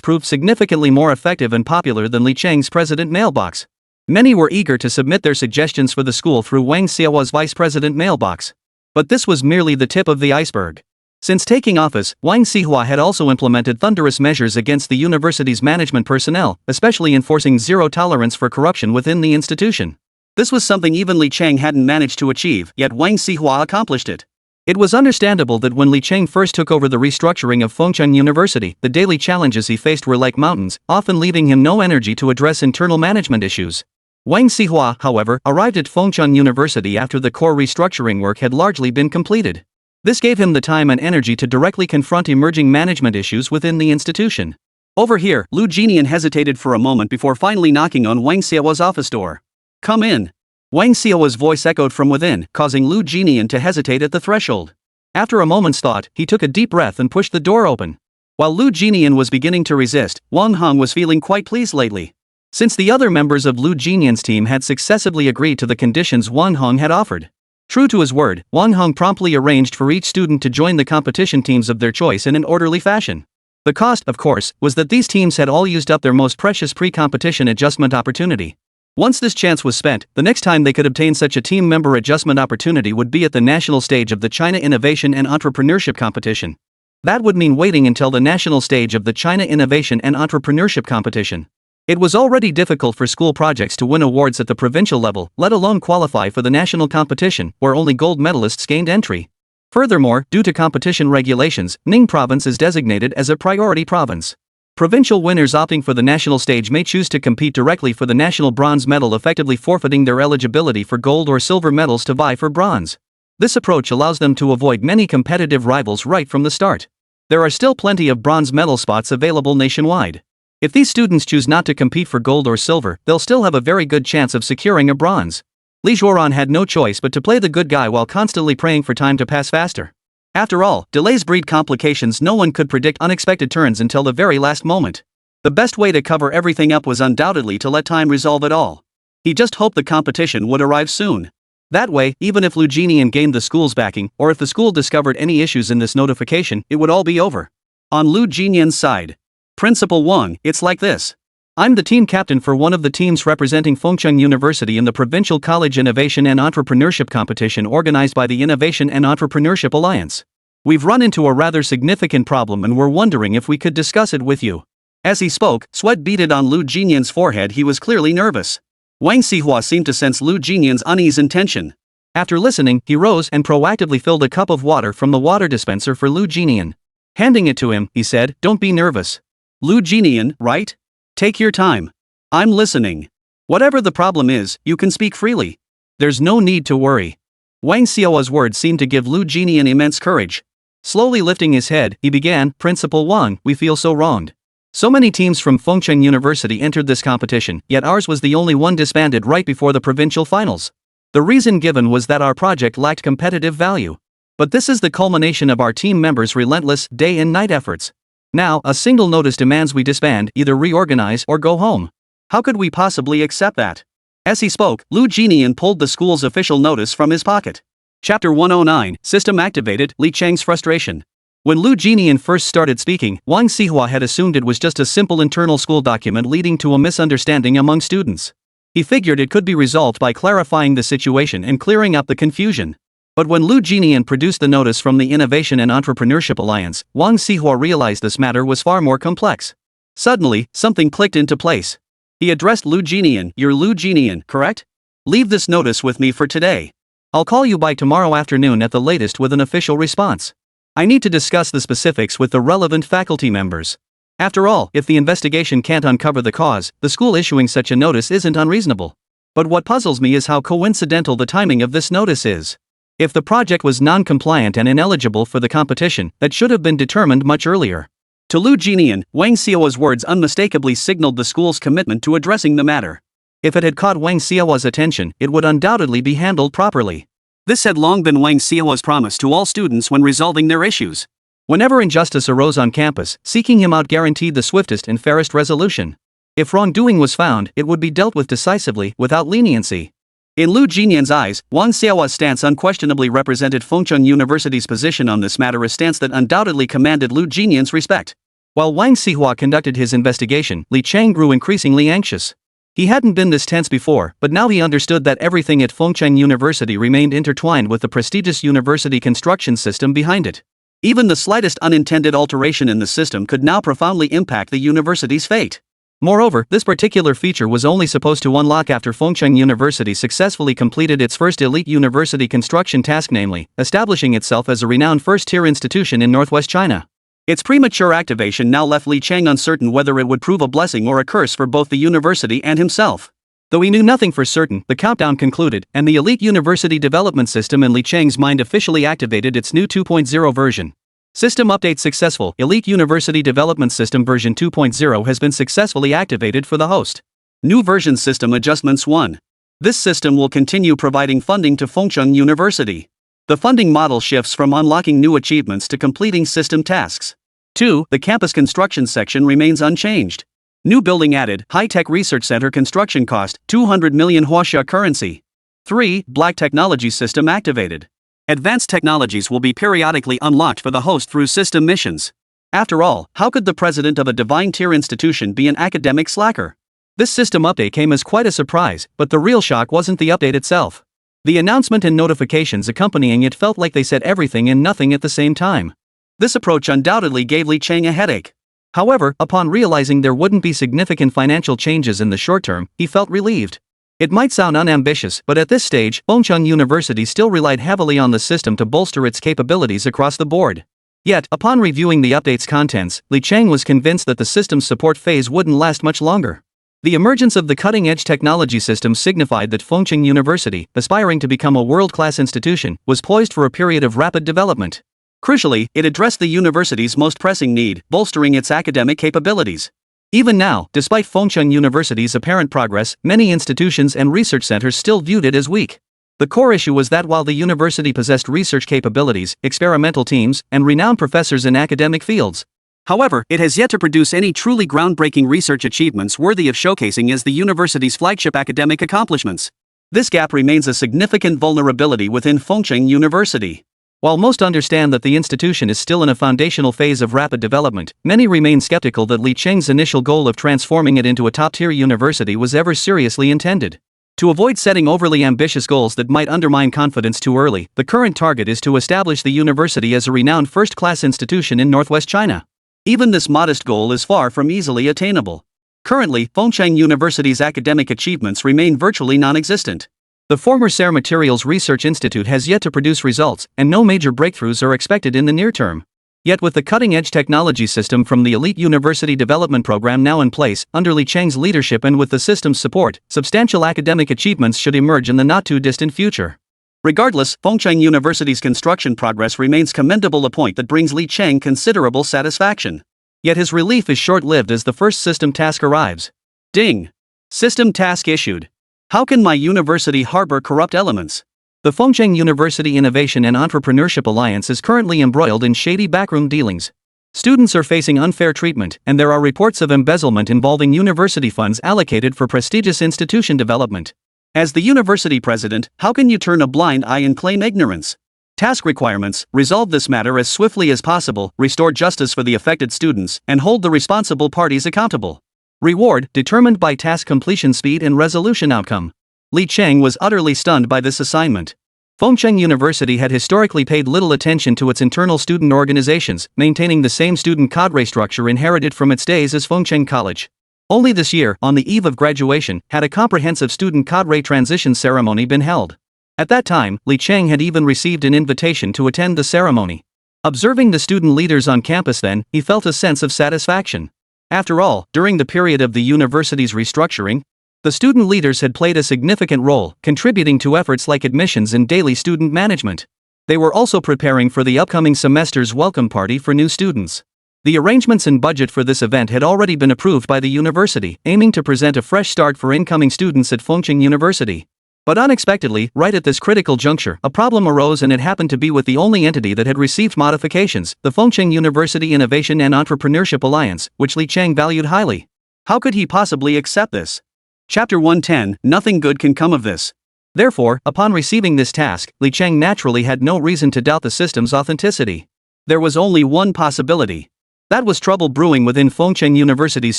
proved significantly more effective and popular than Li Cheng's president mailbox. Many were eager to submit their suggestions for the school through Wang Xihua's vice president mailbox. But this was merely the tip of the iceberg. Since taking office, Wang Xihua had also implemented thunderous measures against the university's management personnel, especially enforcing zero tolerance for corruption within the institution. This was something even Li Cheng hadn't managed to achieve, yet Wang Xihua accomplished it. It was understandable that when Li Cheng first took over the restructuring of Fengcheng University, the daily challenges he faced were like mountains, often leaving him no energy to address internal management issues. Wang Xihua, however, arrived at Fengcheng University after the core restructuring work had largely been completed. This gave him the time and energy to directly confront emerging management issues within the institution. Over here, Lu Jinian hesitated for a moment before finally knocking on Wang Xiao's office door. Come in. Wang Xiao's voice echoed from within, causing Lu Jinian to hesitate at the threshold. After a moment's thought, he took a deep breath and pushed the door open. While Lu Jinian was beginning to resist, Wang Hong was feeling quite pleased lately. Since the other members of Lu Jinian's team had successively agreed to the conditions Wang Hong had offered. True to his word, Wang Hong promptly arranged for each student to join the competition teams of their choice in an orderly fashion. The cost, of course, was that these teams had all used up their most precious pre-competition adjustment opportunity. Once this chance was spent, the next time they could obtain such a team member adjustment opportunity would be at the national stage of the China Innovation and Entrepreneurship Competition. That would mean waiting until the national stage of the China Innovation and Entrepreneurship Competition. It was already difficult for school projects to win awards at the provincial level, let alone qualify for the national competition, where only gold medalists gained entry. Furthermore, due to competition regulations, Ning Province is designated as a priority province. Provincial winners opting for the national stage may choose to compete directly for the national bronze medal, effectively forfeiting their eligibility for gold or silver medals to vie for bronze. This approach allows them to avoid many competitive rivals right from the start. There are still plenty of bronze medal spots available nationwide. If these students choose not to compete for gold or silver, they'll still have a very good chance of securing a bronze. Li Zhuoran had no choice but to play the good guy while constantly praying for time to pass faster. After all, delays breed complications. No one could predict unexpected turns until the very last moment. The best way to cover everything up was undoubtedly to let time resolve it all. He just hoped the competition would arrive soon. That way, even if Lu Jinian gained the school's backing, or if the school discovered any issues in this notification, it would all be over. On Lu Jinian's side, Principal Wang, it's like this. I'm the team captain for one of the teams representing Fengcheng University in the Provincial College Innovation and Entrepreneurship Competition organized by the Innovation and Entrepreneurship Alliance. We've run into a rather significant problem and we're wondering if we could discuss it with you. As he spoke, sweat beaded on Lu Jinian's forehead. He was clearly nervous. Wang Xihua seemed to sense Lu Jinian's unease and tension. After listening, he rose and proactively filled a cup of water from the water dispenser for Lu Jinian. Handing it to him, he said, "Don't be nervous. Lu Jinian, right? Take your time. I'm listening. Whatever the problem is, you can speak freely. There's no need to worry." Wang Xiao's words seemed to give Lu Jinian immense courage. Slowly lifting his head, he began, "Principal Wang, we feel so wronged. So many teams from Fengcheng University entered this competition, yet ours was the only one disbanded right before the provincial finals. The reason given was that our project lacked competitive value. But this is the culmination of our team members' relentless, day and night efforts. Now, a single notice demands we disband, either reorganize or go home. How could we possibly accept that?" As he spoke, Lu Jinian pulled the school's official notice from his pocket. Chapter 109, System Activated, Li Cheng's Frustration. When Lu Jinian first started speaking, Wang Xihua had assumed it was just a simple internal school document leading to a misunderstanding among students. He figured it could be resolved by clarifying the situation and clearing up the confusion. But when Lu Jinian produced the notice from the Innovation and Entrepreneurship Alliance, Wang Xihua realized this matter was far more complex. Suddenly, something clicked into place. He addressed Lu Jinian. "You're Lu Jinian, correct? Leave this notice with me for today. I'll call you by tomorrow afternoon at the latest with an official response. I need to discuss the specifics with the relevant faculty members. After all, if the investigation can't uncover the cause, the school issuing such a notice isn't unreasonable. But what puzzles me is how coincidental the timing of this notice is. If the project was non-compliant and ineligible for the competition, that should have been determined much earlier." To Lu Jinian, Wang Xiao's words unmistakably signaled the school's commitment to addressing the matter. If it had caught Wang Xiao's attention, it would undoubtedly be handled properly. This had long been Wang Xiao's promise to all students when resolving their issues. Whenever injustice arose on campus, seeking him out guaranteed the swiftest and fairest resolution. If wrongdoing was found, it would be dealt with decisively, without leniency. In Lu Jinian's eyes, Wang Xiao's stance unquestionably represented Fengcheng University's position on this matter, a stance that undoubtedly commanded Lu Jinian's respect. While Wang Xihua conducted his investigation, Li Cheng grew increasingly anxious. He hadn't been this tense before, but now he understood that everything at Fengcheng University remained intertwined with the prestigious university construction system behind it. Even the slightest unintended alteration in the system could now profoundly impact the university's fate. Moreover, this particular feature was only supposed to unlock after Fengcheng University successfully completed its first elite university construction task, namely, establishing itself as a renowned first-tier institution in northwest China. Its premature activation now left Li Cheng uncertain whether it would prove a blessing or a curse for both the university and himself. Though he knew nothing for certain, the countdown concluded, and the elite university development system in Li Cheng's mind officially activated its new 2.0 version. System update successful. Elite University Development System version 2.0 has been successfully activated for the host. New version system adjustments 1. This system will continue providing funding to Fengcheng University. The funding model shifts from unlocking new achievements to completing system tasks. 2. The campus construction section remains unchanged. New building added. High-tech research center construction cost 200 million huaxia currency. 3. Black technology system activated. Advanced technologies will be periodically unlocked for the host through system missions. After all, how could the president of a divine-tier institution be an academic slacker? This system update came as quite a surprise, but the real shock wasn't the update itself. The announcement and notifications accompanying it felt like they said everything and nothing at the same time. This approach undoubtedly gave Li Cheng a headache. However, upon realizing there wouldn't be significant financial changes in the short term, he felt relieved. It might sound unambitious, but at this stage, Fengcheng University still relied heavily on the system to bolster its capabilities across the board. Yet, upon reviewing the update's contents, Li Cheng was convinced that the system's support phase wouldn't last much longer. The emergence of the cutting-edge technology system signified that Fengcheng University, aspiring to become a world-class institution, was poised for a period of rapid development. Crucially, it addressed the university's most pressing need, bolstering its academic capabilities. Even now, despite Fengcheng University's apparent progress, many institutions and research centers still viewed it as weak. The core issue was that while the university possessed research capabilities, experimental teams, and renowned professors in academic fields, however, it has yet to produce any truly groundbreaking research achievements worthy of showcasing as the university's flagship academic accomplishments. This gap remains a significant vulnerability within Fengcheng University. While most understand that the institution is still in a foundational phase of rapid development, many remain skeptical that Li Cheng's initial goal of transforming it into a top-tier university was ever seriously intended. To avoid setting overly ambitious goals that might undermine confidence too early, the current target is to establish the university as a renowned first-class institution in northwest China. Even this modest goal is far from easily attainable. Currently, Fengcheng University's academic achievements remain virtually non-existent. The former SER Materials Research Institute has yet to produce results, and no major breakthroughs are expected in the near term. Yet with the cutting-edge technology system from the Elite University Development Program now in place, under Li Cheng's leadership and with the system's support, substantial academic achievements should emerge in the not-too-distant future. Regardless, Fengcheng University's construction progress remains commendable, a point that brings Li Cheng considerable satisfaction. Yet his relief is short-lived as the first system task arrives. Ding! System task issued. How can my university harbor corrupt elements? The Fengcheng University Innovation and Entrepreneurship Alliance is currently embroiled in shady backroom dealings. Students are facing unfair treatment, and there are reports of embezzlement involving university funds allocated for prestigious institution development. As the university president, how can you turn a blind eye and claim ignorance? Task requirements: resolve this matter as swiftly as possible, restore justice for the affected students, and hold the responsible parties accountable. Reward, determined by task completion speed and resolution outcome. Li Cheng was utterly stunned by this assignment. Fengcheng University had historically paid little attention to its internal student organizations, maintaining the same student cadre structure inherited from its days as Fengcheng College. Only this year, on the eve of graduation, had a comprehensive student cadre transition ceremony been held. At that time, Li Cheng had even received an invitation to attend the ceremony. Observing the student leaders on campus then, he felt a sense of satisfaction. After all, during the period of the university's restructuring, the student leaders had played a significant role, contributing to efforts like admissions and daily student management. They were also preparing for the upcoming semester's welcome party for new students. The arrangements and budget for this event had already been approved by the university, aiming to present a fresh start for incoming students at Fengcheng University. But unexpectedly, right at this critical juncture, a problem arose, and it happened to be with the only entity that had received modifications, the Fengcheng University Innovation and Entrepreneurship Alliance, which Li Cheng valued highly. How could he possibly accept this? Chapter 110, Nothing good can come of this. Therefore, upon receiving this task, Li Cheng naturally had no reason to doubt the system's authenticity. There was only one possibility. That was trouble brewing within Fengcheng University's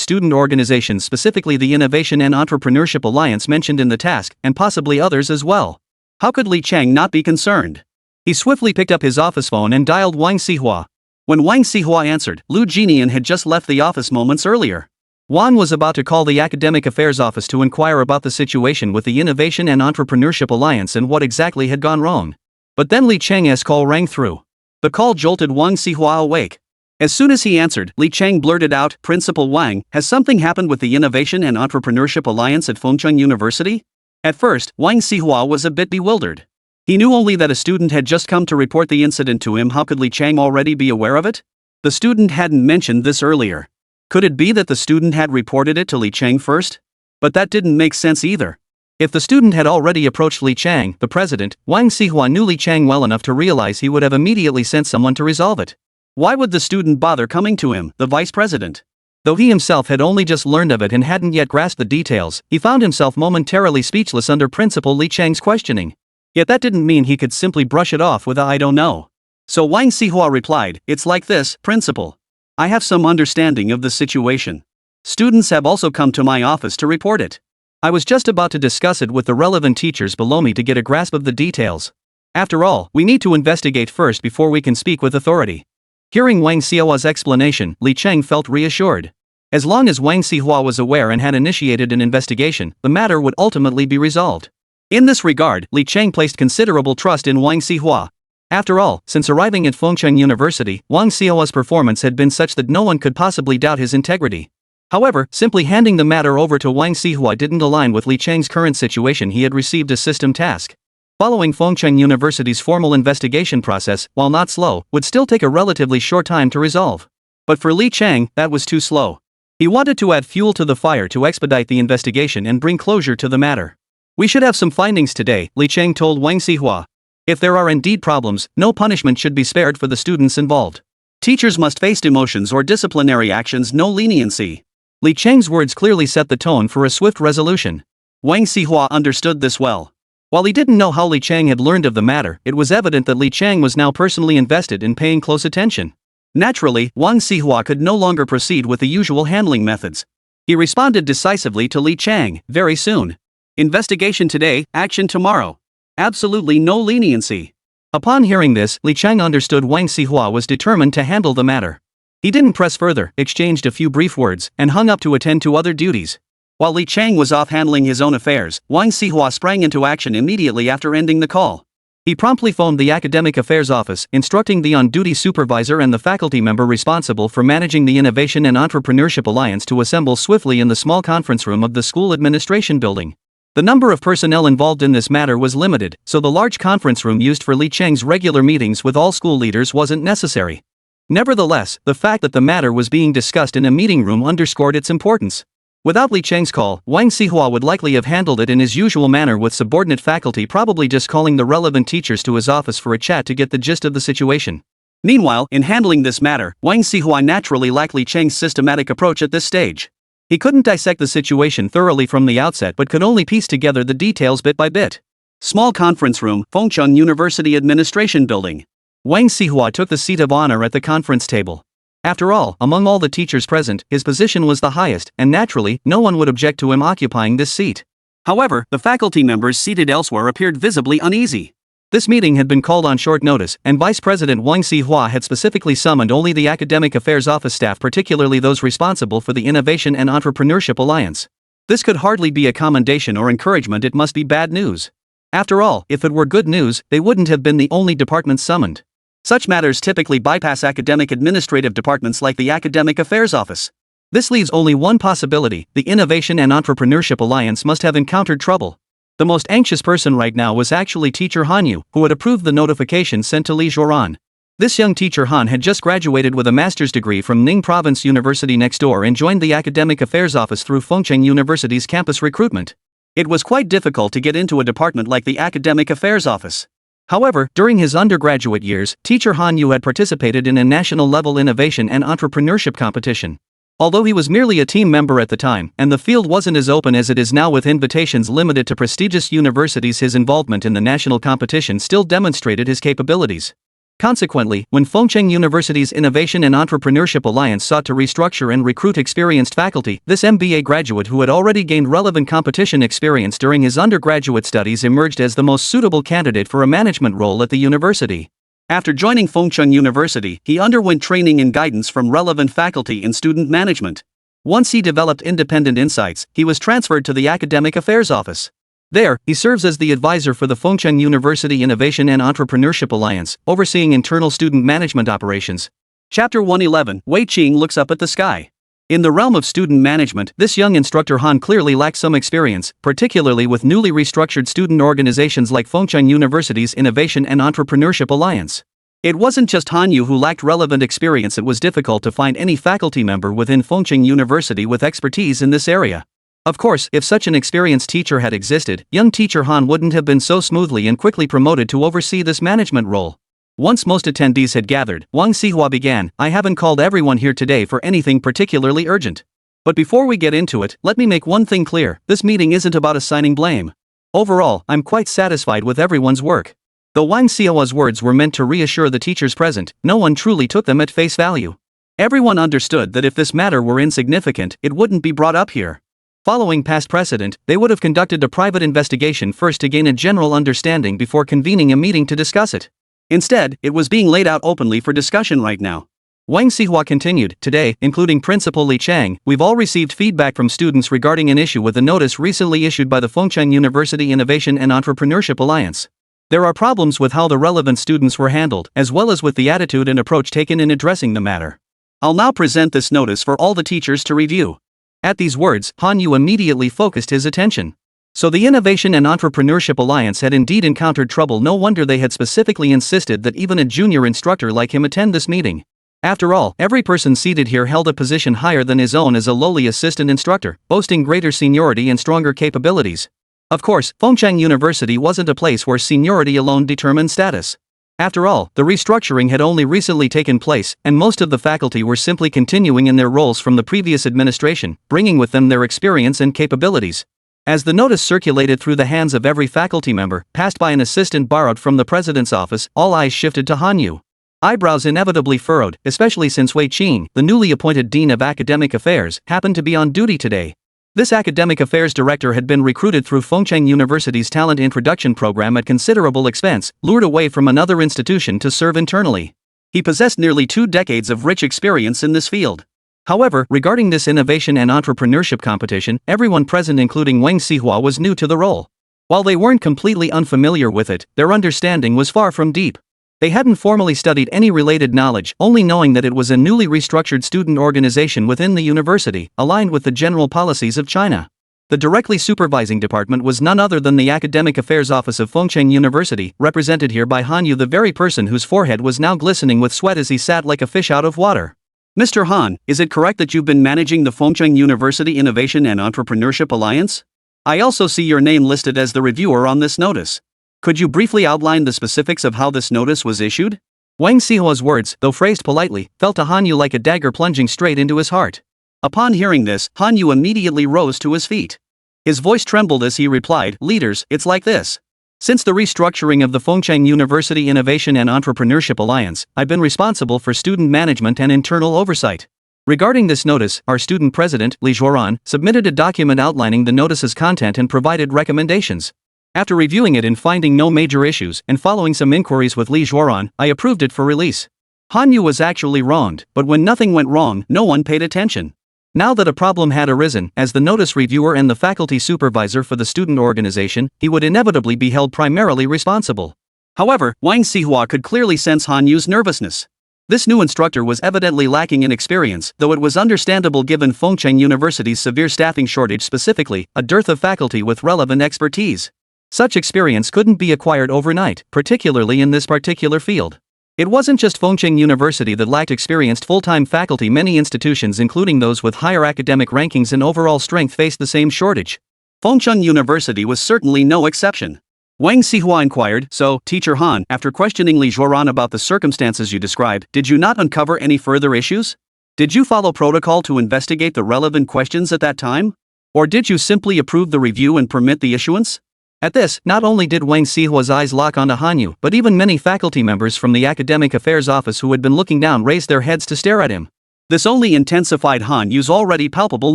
student organizations, specifically the Innovation and Entrepreneurship Alliance mentioned in the task, and possibly others as well. How could Li Cheng not be concerned? He swiftly picked up his office phone and dialed Wang Xihua. When Wang Xihua answered, Lu Jinian had just left the office moments earlier. Wang was about to call the Academic Affairs Office to inquire about the situation with the Innovation and Entrepreneurship Alliance and what exactly had gone wrong. But then Li Cheng's call rang through. The call jolted Wang Xihua awake. As soon as he answered, Li Cheng blurted out, "Principal Wang, has something happened with the Innovation and Entrepreneurship Alliance at Fengcheng University?" At first, Wang Xihua was a bit bewildered. He knew only that a student had just come to report the incident to him. How could Li Cheng already be aware of it? The student hadn't mentioned this earlier. Could it be that the student had reported it to Li Cheng first? But that didn't make sense either. If the student had already approached Li Cheng, the president, Wang Xihua knew Li Cheng well enough to realize he would have immediately sent someone to resolve it. Why would the student bother coming to him, the vice president? Though he himself had only just learned of it and hadn't yet grasped the details, he found himself momentarily speechless under Principal Li Cheng's questioning. Yet that didn't mean he could simply brush it off with a "I don't know." So Wang Xihua replied, "It's like this, Principal. I have some understanding of the situation. Students have also come to my office to report it. I was just about to discuss it with the relevant teachers below me to get a grasp of the details. After all, we need to investigate first before we can speak with authority." Hearing Wang Xihua's explanation, Li Cheng felt reassured. As long as Wang Xihua was aware and had initiated an investigation, the matter would ultimately be resolved. In this regard, Li Cheng placed considerable trust in Wang Xihua. After all, since arriving at Fengcheng University, Wang Xihua's performance had been such that no one could possibly doubt his integrity. However, simply handing the matter over to Wang Xihua didn't align with Li Cheng's current situation. He had received a system task. Following Fengcheng University's formal investigation process, while not slow, would still take a relatively short time to resolve. But for Li Cheng, that was too slow. He wanted to add fuel to the fire to expedite the investigation and bring closure to the matter. "We should have some findings today," Li Cheng told Wang Xihua. "If there are indeed problems, no punishment should be spared for the students involved. Teachers must face demotions or disciplinary actions, no leniency." Li Cheng's words clearly set the tone for a swift resolution. Wang Xihua understood this well. While he didn't know how Li Chang had learned of the matter, it was evident that Li Chang was now personally invested in paying close attention. Naturally, Wang Xihua could no longer proceed with the usual handling methods. He responded decisively to Li Chang, very soon. Investigation today, action tomorrow. Absolutely no leniency. Upon hearing this, Li Chang understood Wang Xihua was determined to handle the matter. He didn't press further, exchanged a few brief words, and hung up to attend to other duties. While Li Chang was off handling his own affairs, Wang Xihua sprang into action immediately after ending the call. He promptly phoned the Academic Affairs Office, instructing the on-duty supervisor and the faculty member responsible for managing the Innovation and Entrepreneurship Alliance to assemble swiftly in the small conference room of the school administration building. The number of personnel involved in this matter was limited, so the large conference room used for Li Chang's regular meetings with all school leaders wasn't necessary. Nevertheless, the fact that the matter was being discussed in a meeting room underscored its importance. Without Li Chang's call, Wang Xihua would likely have handled it in his usual manner with subordinate faculty probably just calling the relevant teachers to his office for a chat to get the gist of the situation. Meanwhile, in handling this matter, Wang Xihua naturally lacked Li Chang's systematic approach at this stage. He couldn't dissect the situation thoroughly from the outset but could only piece together the details bit by bit. Small conference room, Fengcheng University Administration Building. Wang Xihua took the seat of honor at the conference table. After all, among all the teachers present, his position was the highest, and naturally, no one would object to him occupying this seat. However, the faculty members seated elsewhere appeared visibly uneasy. This meeting had been called on short notice, and Vice President Wang Xihua had specifically summoned only the Academic Affairs Office staff, particularly those responsible for the Innovation and Entrepreneurship Alliance. This could hardly be a commendation or encouragement, it must be bad news. After all, if it were good news, they wouldn't have been the only departments summoned. Such matters typically bypass academic administrative departments like the Academic Affairs Office. This leaves only one possibility: the Innovation and Entrepreneurship Alliance must have encountered trouble. The most anxious person right now was actually teacher Han Yu, who had approved the notification sent to Li Zhuoran. This young teacher Han had just graduated with a master's degree from Ning Province University next door and joined the Academic Affairs Office through Fengcheng University's campus recruitment. It was quite difficult to get into a department like the Academic Affairs Office. However, during his undergraduate years, teacher Han Yu had participated in a national-level innovation and entrepreneurship competition. Although he was merely a team member at the time, and the field wasn't as open as it is now with invitations limited to prestigious universities, his involvement in the national competition still demonstrated his capabilities. Consequently, when Fengcheng University's Innovation and Entrepreneurship Alliance sought to restructure and recruit experienced faculty, this MBA graduate who had already gained relevant competition experience during his undergraduate studies emerged as the most suitable candidate for a management role at the university. After joining Fengcheng University, he underwent training and guidance from relevant faculty in student management. Once he developed independent insights, he was transferred to the Academic Affairs Office. There, he serves as the advisor for the Fengcheng University Innovation and Entrepreneurship Alliance, overseeing internal student management operations. Chapter 111, Wei Qing looks up at the sky. In the realm of student management, this young instructor Han clearly lacked some experience, particularly with newly restructured student organizations like Fengcheng University's Innovation and Entrepreneurship Alliance. It wasn't just Han Yu who lacked relevant experience, it was difficult to find any faculty member within Fengcheng University with expertise in this area. Of course, if such an experienced teacher had existed, young teacher Han wouldn't have been so smoothly and quickly promoted to oversee this management role. Once most attendees had gathered, Wang Xihua began, "I haven't called everyone here today for anything particularly urgent. But before we get into it, let me make one thing clear: this meeting isn't about assigning blame. Overall, I'm quite satisfied with everyone's work." Though Wang Xihua's words were meant to reassure the teachers present, no one truly took them at face value. Everyone understood that if this matter were insignificant, it wouldn't be brought up here. Following past precedent, they would have conducted a private investigation first to gain a general understanding before convening a meeting to discuss it. Instead, it was being laid out openly for discussion right now. Wang Xihua continued, "Today, including Principal Li Chang, we've all received feedback from students regarding an issue with a notice recently issued by the Fengcheng University Innovation and Entrepreneurship Alliance. There are problems with how the relevant students were handled, as well as with the attitude and approach taken in addressing the matter. I'll now present this notice for all the teachers to review." At these words, Han Yu immediately focused his attention. So the Innovation and Entrepreneurship Alliance had indeed encountered trouble. No wonder they had specifically insisted that even a junior instructor like him attend this meeting. After all, every person seated here held a position higher than his own as a lowly assistant instructor, boasting greater seniority and stronger capabilities. Of course, Fengcheng University wasn't a place where seniority alone determined status. After all, the restructuring had only recently taken place, and most of the faculty were simply continuing in their roles from the previous administration, bringing with them their experience and capabilities. As the notice circulated through the hands of every faculty member, passed by an assistant borrowed from the president's office, all eyes shifted to Han Yu. Eyebrows inevitably furrowed, especially since Wei Qing, the newly appointed Dean of Academic Affairs, happened to be on duty today. This academic affairs director had been recruited through Fengcheng University's talent introduction program at considerable expense, lured away from another institution to serve internally. He possessed nearly 2 decades of rich experience in this field. However, regarding this innovation and entrepreneurship competition, everyone present including Wang Xihua was new to the role. While they weren't completely unfamiliar with it, their understanding was far from deep. They hadn't formally studied any related knowledge, only knowing that it was a newly restructured student organization within the university, aligned with the general policies of China. The directly supervising department was none other than the Academic Affairs Office of Fengcheng University, represented here by Han Yu, the very person whose forehead was now glistening with sweat as he sat like a fish out of water. Mr. Han, is it correct that you've been managing the Fengcheng University Innovation and Entrepreneurship Alliance? I also see your name listed as the reviewer on this notice. Could you briefly outline the specifics of how this notice was issued? Wang Xihua's words, though phrased politely, fell to Han Yu like a dagger plunging straight into his heart. Upon hearing this, Han Yu immediately rose to his feet. His voice trembled as he replied, "Leaders, it's like this. Since the restructuring of the Fengcheng University Innovation and Entrepreneurship Alliance, I've been responsible for student management and internal oversight. Regarding this notice, our student president, Li Zhuoran, submitted a document outlining the notice's content and provided recommendations. After reviewing it and finding no major issues, and following some inquiries with Li Zhuoran, I approved it for release." Han Yu was actually wronged, but when nothing went wrong, no one paid attention. Now that a problem had arisen, as the notice reviewer and the faculty supervisor for the student organization, he would inevitably be held primarily responsible. However, Wang Xihua could clearly sense Han Yu's nervousness. This new instructor was evidently lacking in experience, though it was understandable given Fengcheng University's severe staffing shortage, specifically, a dearth of faculty with relevant expertise. Such experience couldn't be acquired overnight, particularly in this particular field. It wasn't just Fengcheng University that lacked experienced full-time faculty. Many institutions, including those with higher academic rankings and overall strength, faced the same shortage. Fengcheng University was certainly no exception. Wang Xihua inquired, "So, Teacher Han, after questioning Li Zhuoran about the circumstances you described, did you not uncover any further issues? Did you follow protocol to investigate the relevant questions at that time? Or did you simply approve the review and permit the issuance?" At this, not only did Wang Xihua's eyes lock onto Han Yu, but even many faculty members from the Academic Affairs Office who had been looking down raised their heads to stare at him. This only intensified Han Yu's already palpable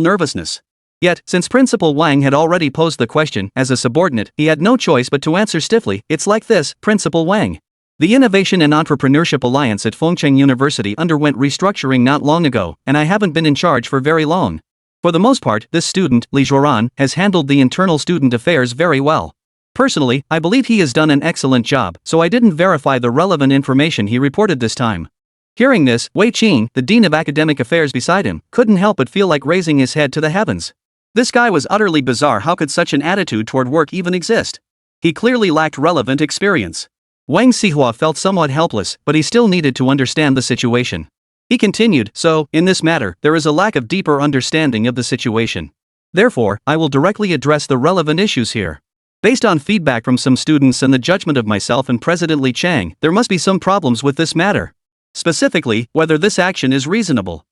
nervousness. Yet, since Principal Wang had already posed the question, as a subordinate, he had no choice but to answer stiffly, "It's like this, Principal Wang. The Innovation and Entrepreneurship Alliance at Fengcheng University underwent restructuring not long ago, and I haven't been in charge for very long. For the most part, this student, Li Zhuoran, has handled the internal student affairs very well. Personally, I believe he has done an excellent job, so I didn't verify the relevant information he reported this time." Hearing this, Wei Qing, the Dean of Academic Affairs beside him, couldn't help but feel like raising his head to the heavens. This guy was utterly bizarre. How could such an attitude toward work even exist? He clearly lacked relevant experience. Wang Xihua felt somewhat helpless, but he still needed to understand the situation. He continued, "So, in this matter, there is a lack of deeper understanding of the situation. Therefore, I will directly address the relevant issues here. Based on feedback from some students and the judgment of myself and President Li Chang, there must be some problems with this matter. Specifically, whether this action is reasonable.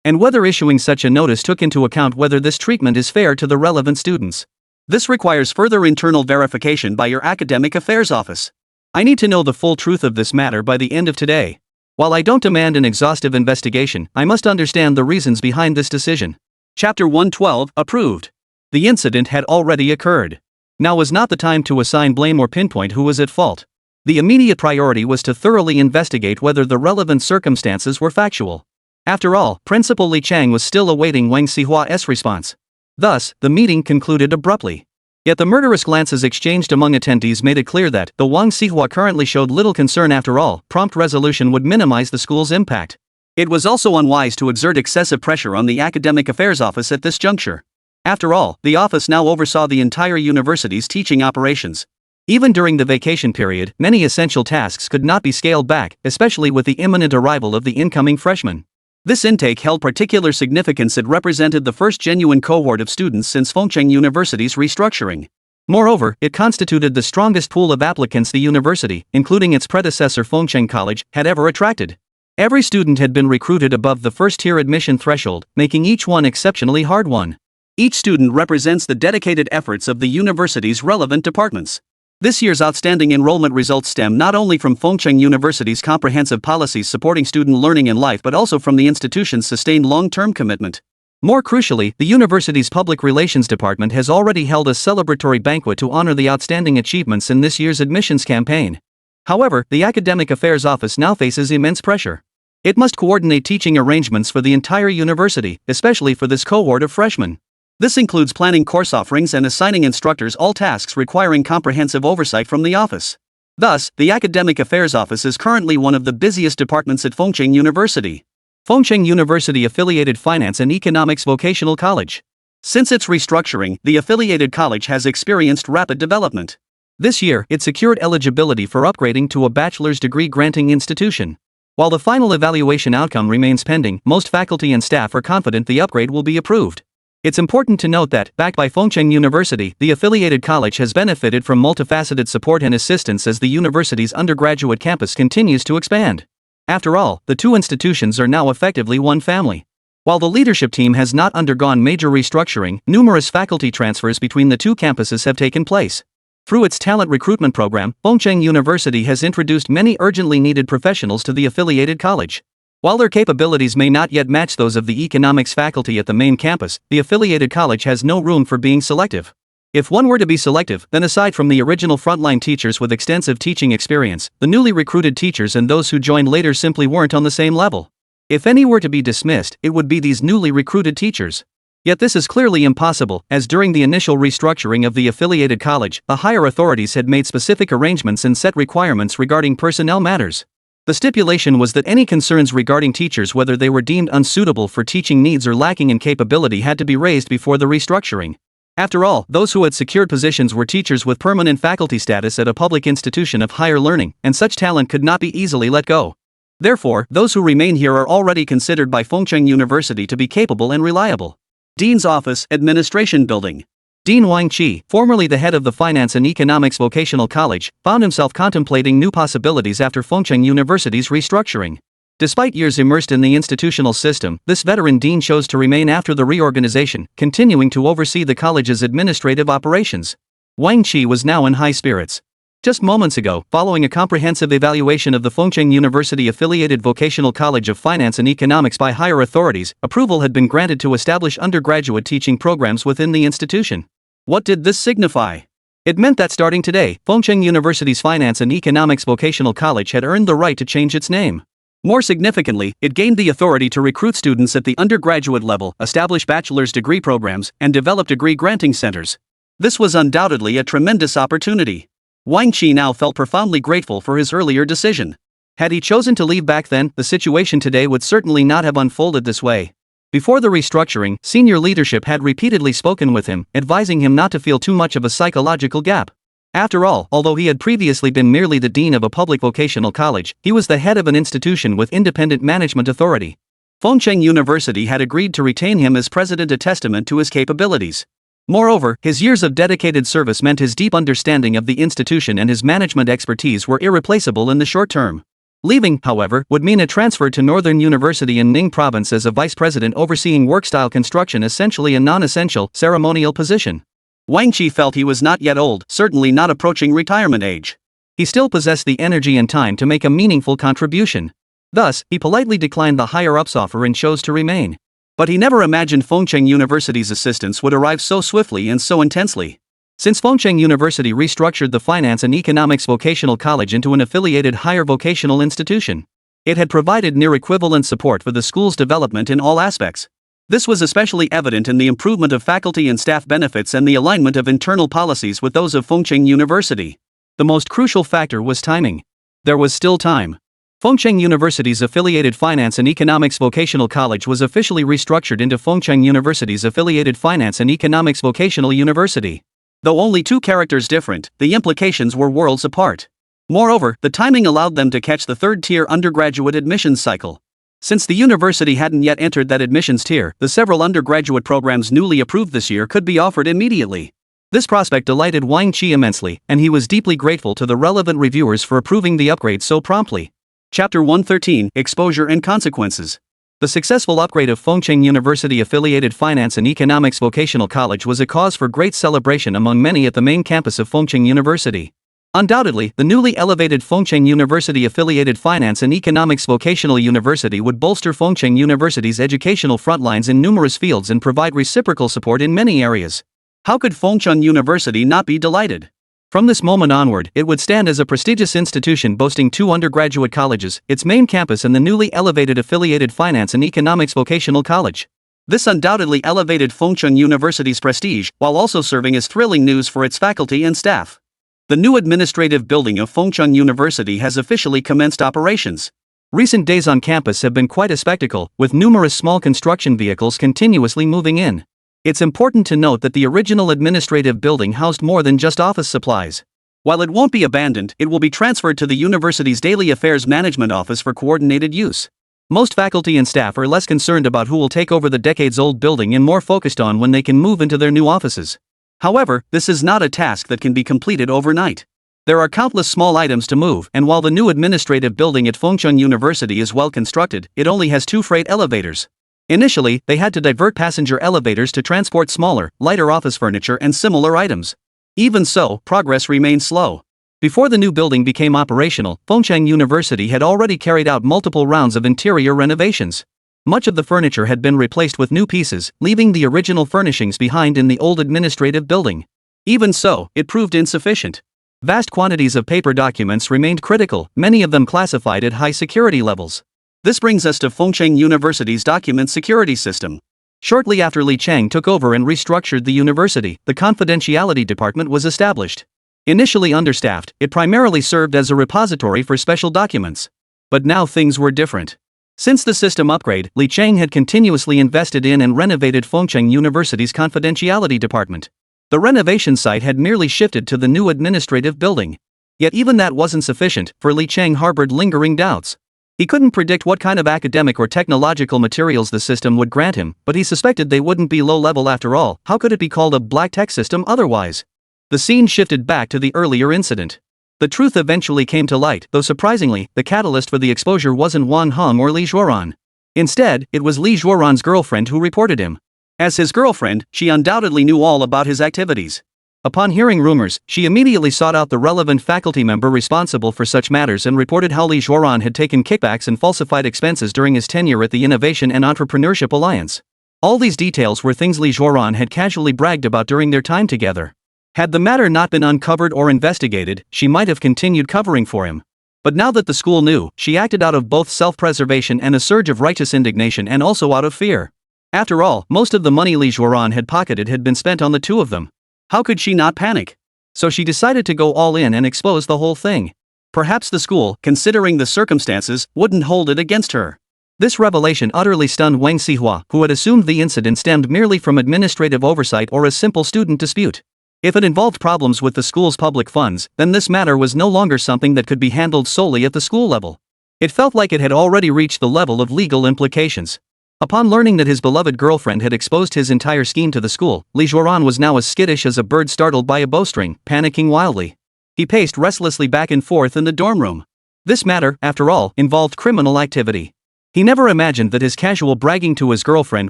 And whether issuing such a notice took into account whether this treatment is fair to the relevant students. This requires further internal verification by your Academic Affairs Office. I need to know the full truth of this matter by the end of today. While I don't demand an exhaustive investigation, I must understand the reasons behind this decision." Chapter 112, Approved. The incident had already occurred. Now was not the time to assign blame or pinpoint who was at fault. The immediate priority was to thoroughly investigate whether the relevant circumstances were factual. After all, Principal Li Chang was still awaiting Wang Xihua's response. Thus, the meeting concluded abruptly. Yet the murderous glances exchanged among attendees made it clear that, though Wang Xihua currently showed little concern after all, prompt resolution would minimize the school's impact. It was also unwise to exert excessive pressure on the Academic Affairs Office at this juncture. After all, the office now oversaw the entire university's teaching operations. Even during the vacation period, many essential tasks could not be scaled back, especially with the imminent arrival of the incoming freshmen. This intake held particular significance. It represented the first genuine cohort of students since Fengcheng University's restructuring. Moreover, it constituted the strongest pool of applicants the university, including its predecessor Fengcheng College, had ever attracted. Every student had been recruited above the first-tier admission threshold, making each one exceptionally hard-won. Each student represents the dedicated efforts of the university's relevant departments. This year's outstanding enrollment results stem not only from Fengcheng University's comprehensive policies supporting student learning and life but also from the institution's sustained long-term commitment. More crucially, the university's public relations department has already held a celebratory banquet to honor the outstanding achievements in this year's admissions campaign. However, the Academic Affairs Office now faces immense pressure. It must coordinate teaching arrangements for the entire university, especially for this cohort of freshmen. This includes planning course offerings and assigning instructors all tasks requiring comprehensive oversight from the office. Thus, the Academic Affairs Office is currently one of the busiest departments at Fengcheng University. Fengcheng University Affiliated Finance and Economics Vocational College. Since its restructuring, the affiliated college has experienced rapid development. This year, it secured eligibility for upgrading to a bachelor's degree granting institution. While the final evaluation outcome remains pending, most faculty and staff are confident the upgrade will be approved. It's important to note that, backed by Fengcheng University, the affiliated college has benefited from multifaceted support and assistance as the university's undergraduate campus continues to expand. After all, the two institutions are now effectively one family. While the leadership team has not undergone major restructuring, numerous faculty transfers between the two campuses have taken place. Through its talent recruitment program, Fengcheng University has introduced many urgently needed professionals to the affiliated college. While their capabilities may not yet match those of the economics faculty at the main campus, the affiliated college has no room for being selective. If one were to be selective, then aside from the original frontline teachers with extensive teaching experience, the newly recruited teachers and those who joined later simply weren't on the same level. If any were to be dismissed, it would be these newly recruited teachers. Yet this is clearly impossible, as during the initial restructuring of the affiliated college, the higher authorities had made specific arrangements and set requirements regarding personnel matters. The stipulation was that any concerns regarding teachers, whether they were deemed unsuitable for teaching needs or lacking in capability, had to be raised before the restructuring. After all, those who had secured positions were teachers with permanent faculty status at a public institution of higher learning, and such talent could not be easily let go. Therefore, those who remain here are already considered by Fengcheng University to be capable and reliable. Dean's Office, Administration Building. Dean Wang Qi, formerly the head of the Finance and Economics Vocational College, found himself contemplating new possibilities after Fengcheng University's restructuring. Despite years immersed in the institutional system, this veteran dean chose to remain after the reorganization, continuing to oversee the college's administrative operations. Wang Qi was now in high spirits. Just moments ago, following a comprehensive evaluation of the Fengcheng University Affiliated Vocational College of Finance and Economics by higher authorities, approval had been granted to establish undergraduate teaching programs within the institution. What did this signify? It meant that starting today, Fengcheng University's Finance and Economics Vocational College had earned the right to change its name. More significantly, it gained the authority to recruit students at the undergraduate level, establish bachelor's degree programs, and develop degree granting centers. This was undoubtedly a tremendous opportunity. Wang Qi now felt profoundly grateful for his earlier decision. Had he chosen to leave back then, the situation today would certainly not have unfolded this way. Before the restructuring, senior leadership had repeatedly spoken with him, advising him not to feel too much of a psychological gap. After all, although he had previously been merely the dean of a public vocational college, he was the head of an institution with independent management authority. Fengcheng University had agreed to retain him as president, a testament to his capabilities. Moreover, his years of dedicated service meant his deep understanding of the institution and his management expertise were irreplaceable in the short term. Leaving, however, would mean a transfer to Northern University in Ning Province as a vice president overseeing work-style construction, essentially a non-essential, ceremonial position. Wang Qi felt he was not yet old, certainly not approaching retirement age. He still possessed the energy and time to make a meaningful contribution. Thus, he politely declined the higher-ups offer and chose to remain. But he never imagined Fengcheng University's assistance would arrive so swiftly and so intensely. Since Fengcheng University restructured the Finance and Economics Vocational College into an affiliated higher vocational institution, it had provided near-equivalent support for the school's development in all aspects. This was especially evident in the improvement of faculty and staff benefits and the alignment of internal policies with those of Fengcheng University. The most crucial factor was timing. There was still time. Fengcheng University's affiliated Finance and Economics Vocational College was officially restructured into Fengcheng University's affiliated Finance and Economics Vocational University. Though only two characters different, the implications were worlds apart. Moreover, the timing allowed them to catch the third-tier undergraduate admissions cycle. Since the university hadn't yet entered that admissions tier, the several undergraduate programs newly approved this year could be offered immediately. This prospect delighted Wang Qi immensely, and he was deeply grateful to the relevant reviewers for approving the upgrade so promptly. Chapter 113, Exposure and Consequences. The successful upgrade of Fengcheng University-affiliated Finance and Economics Vocational College was a cause for great celebration among many at the main campus of Fengcheng University. Undoubtedly, the newly elevated Fengcheng University-affiliated Finance and Economics Vocational University would bolster Fengcheng University's educational frontlines in numerous fields and provide reciprocal support in many areas. How could Fengcheng University not be delighted? From this moment onward, it would stand as a prestigious institution boasting 2 undergraduate colleges, its main campus and the newly elevated affiliated Finance and Economics Vocational College. This undoubtedly elevated Fengcheng University's prestige, while also serving as thrilling news for its faculty and staff. The new administrative building of Fengcheng University has officially commenced operations. Recent days on campus have been quite a spectacle, with numerous small construction vehicles continuously moving in. It's important to note that the original administrative building housed more than just office supplies. While it won't be abandoned, it will be transferred to the university's Daily Affairs Management Office for coordinated use. Most faculty and staff are less concerned about who will take over the decades-old building and more focused on when they can move into their new offices. However, this is not a task that can be completed overnight. There are countless small items to move, and while the new administrative building at Fengcheng University is well constructed, it only has 2 freight elevators. Initially, they had to divert passenger elevators to transport smaller, lighter office furniture and similar items. Even so, progress remained slow. Before the new building became operational, Fengcheng University had already carried out multiple rounds of interior renovations. Much of the furniture had been replaced with new pieces, leaving the original furnishings behind in the old administrative building. Even so, it proved insufficient. Vast quantities of paper documents remained critical, many of them classified at high security levels. This brings us to Fengcheng University's document security system. Shortly after Li Cheng took over and restructured the university, the confidentiality department was established. Initially understaffed, it primarily served as a repository for special documents. But now things were different. Since the system upgrade, Li Cheng had continuously invested in and renovated Fengcheng University's confidentiality department. The renovation site had merely shifted to the new administrative building. Yet even that wasn't sufficient, for Li Cheng harbored lingering doubts. He couldn't predict what kind of academic or technological materials the system would grant him, but he suspected they wouldn't be low-level after all. How could it be called a black tech system otherwise? The scene shifted back to the earlier incident. The truth eventually came to light, though surprisingly, the catalyst for the exposure wasn't Wang Heng or Li Zhuoran. Instead, it was Li Zhuoran's girlfriend who reported him. As his girlfriend, she undoubtedly knew all about his activities. Upon hearing rumors, she immediately sought out the relevant faculty member responsible for such matters and reported how Li Zhuoran had taken kickbacks and falsified expenses during his tenure at the Innovation and Entrepreneurship Alliance. All these details were things Li Zhuoran had casually bragged about during their time together. Had the matter not been uncovered or investigated, she might have continued covering for him. But now that the school knew, she acted out of both self-preservation and a surge of righteous indignation, and also out of fear. After all, most of the money Li Zhuoran had pocketed had been spent on the two of them. How could she not panic? So she decided to go all in and expose the whole thing. Perhaps the school, considering the circumstances, wouldn't hold it against her. This revelation utterly stunned Wang Xihua, who had assumed the incident stemmed merely from administrative oversight or a simple student dispute. If it involved problems with the school's public funds, then this matter was no longer something that could be handled solely at the school level. It felt like it had already reached the level of legal implications. Upon learning that his beloved girlfriend had exposed his entire scheme to the school, Li Zhuoran was now as skittish as a bird startled by a bowstring, panicking wildly. He paced restlessly back and forth in the dorm room. This matter, after all, involved criminal activity. He never imagined that his casual bragging to his girlfriend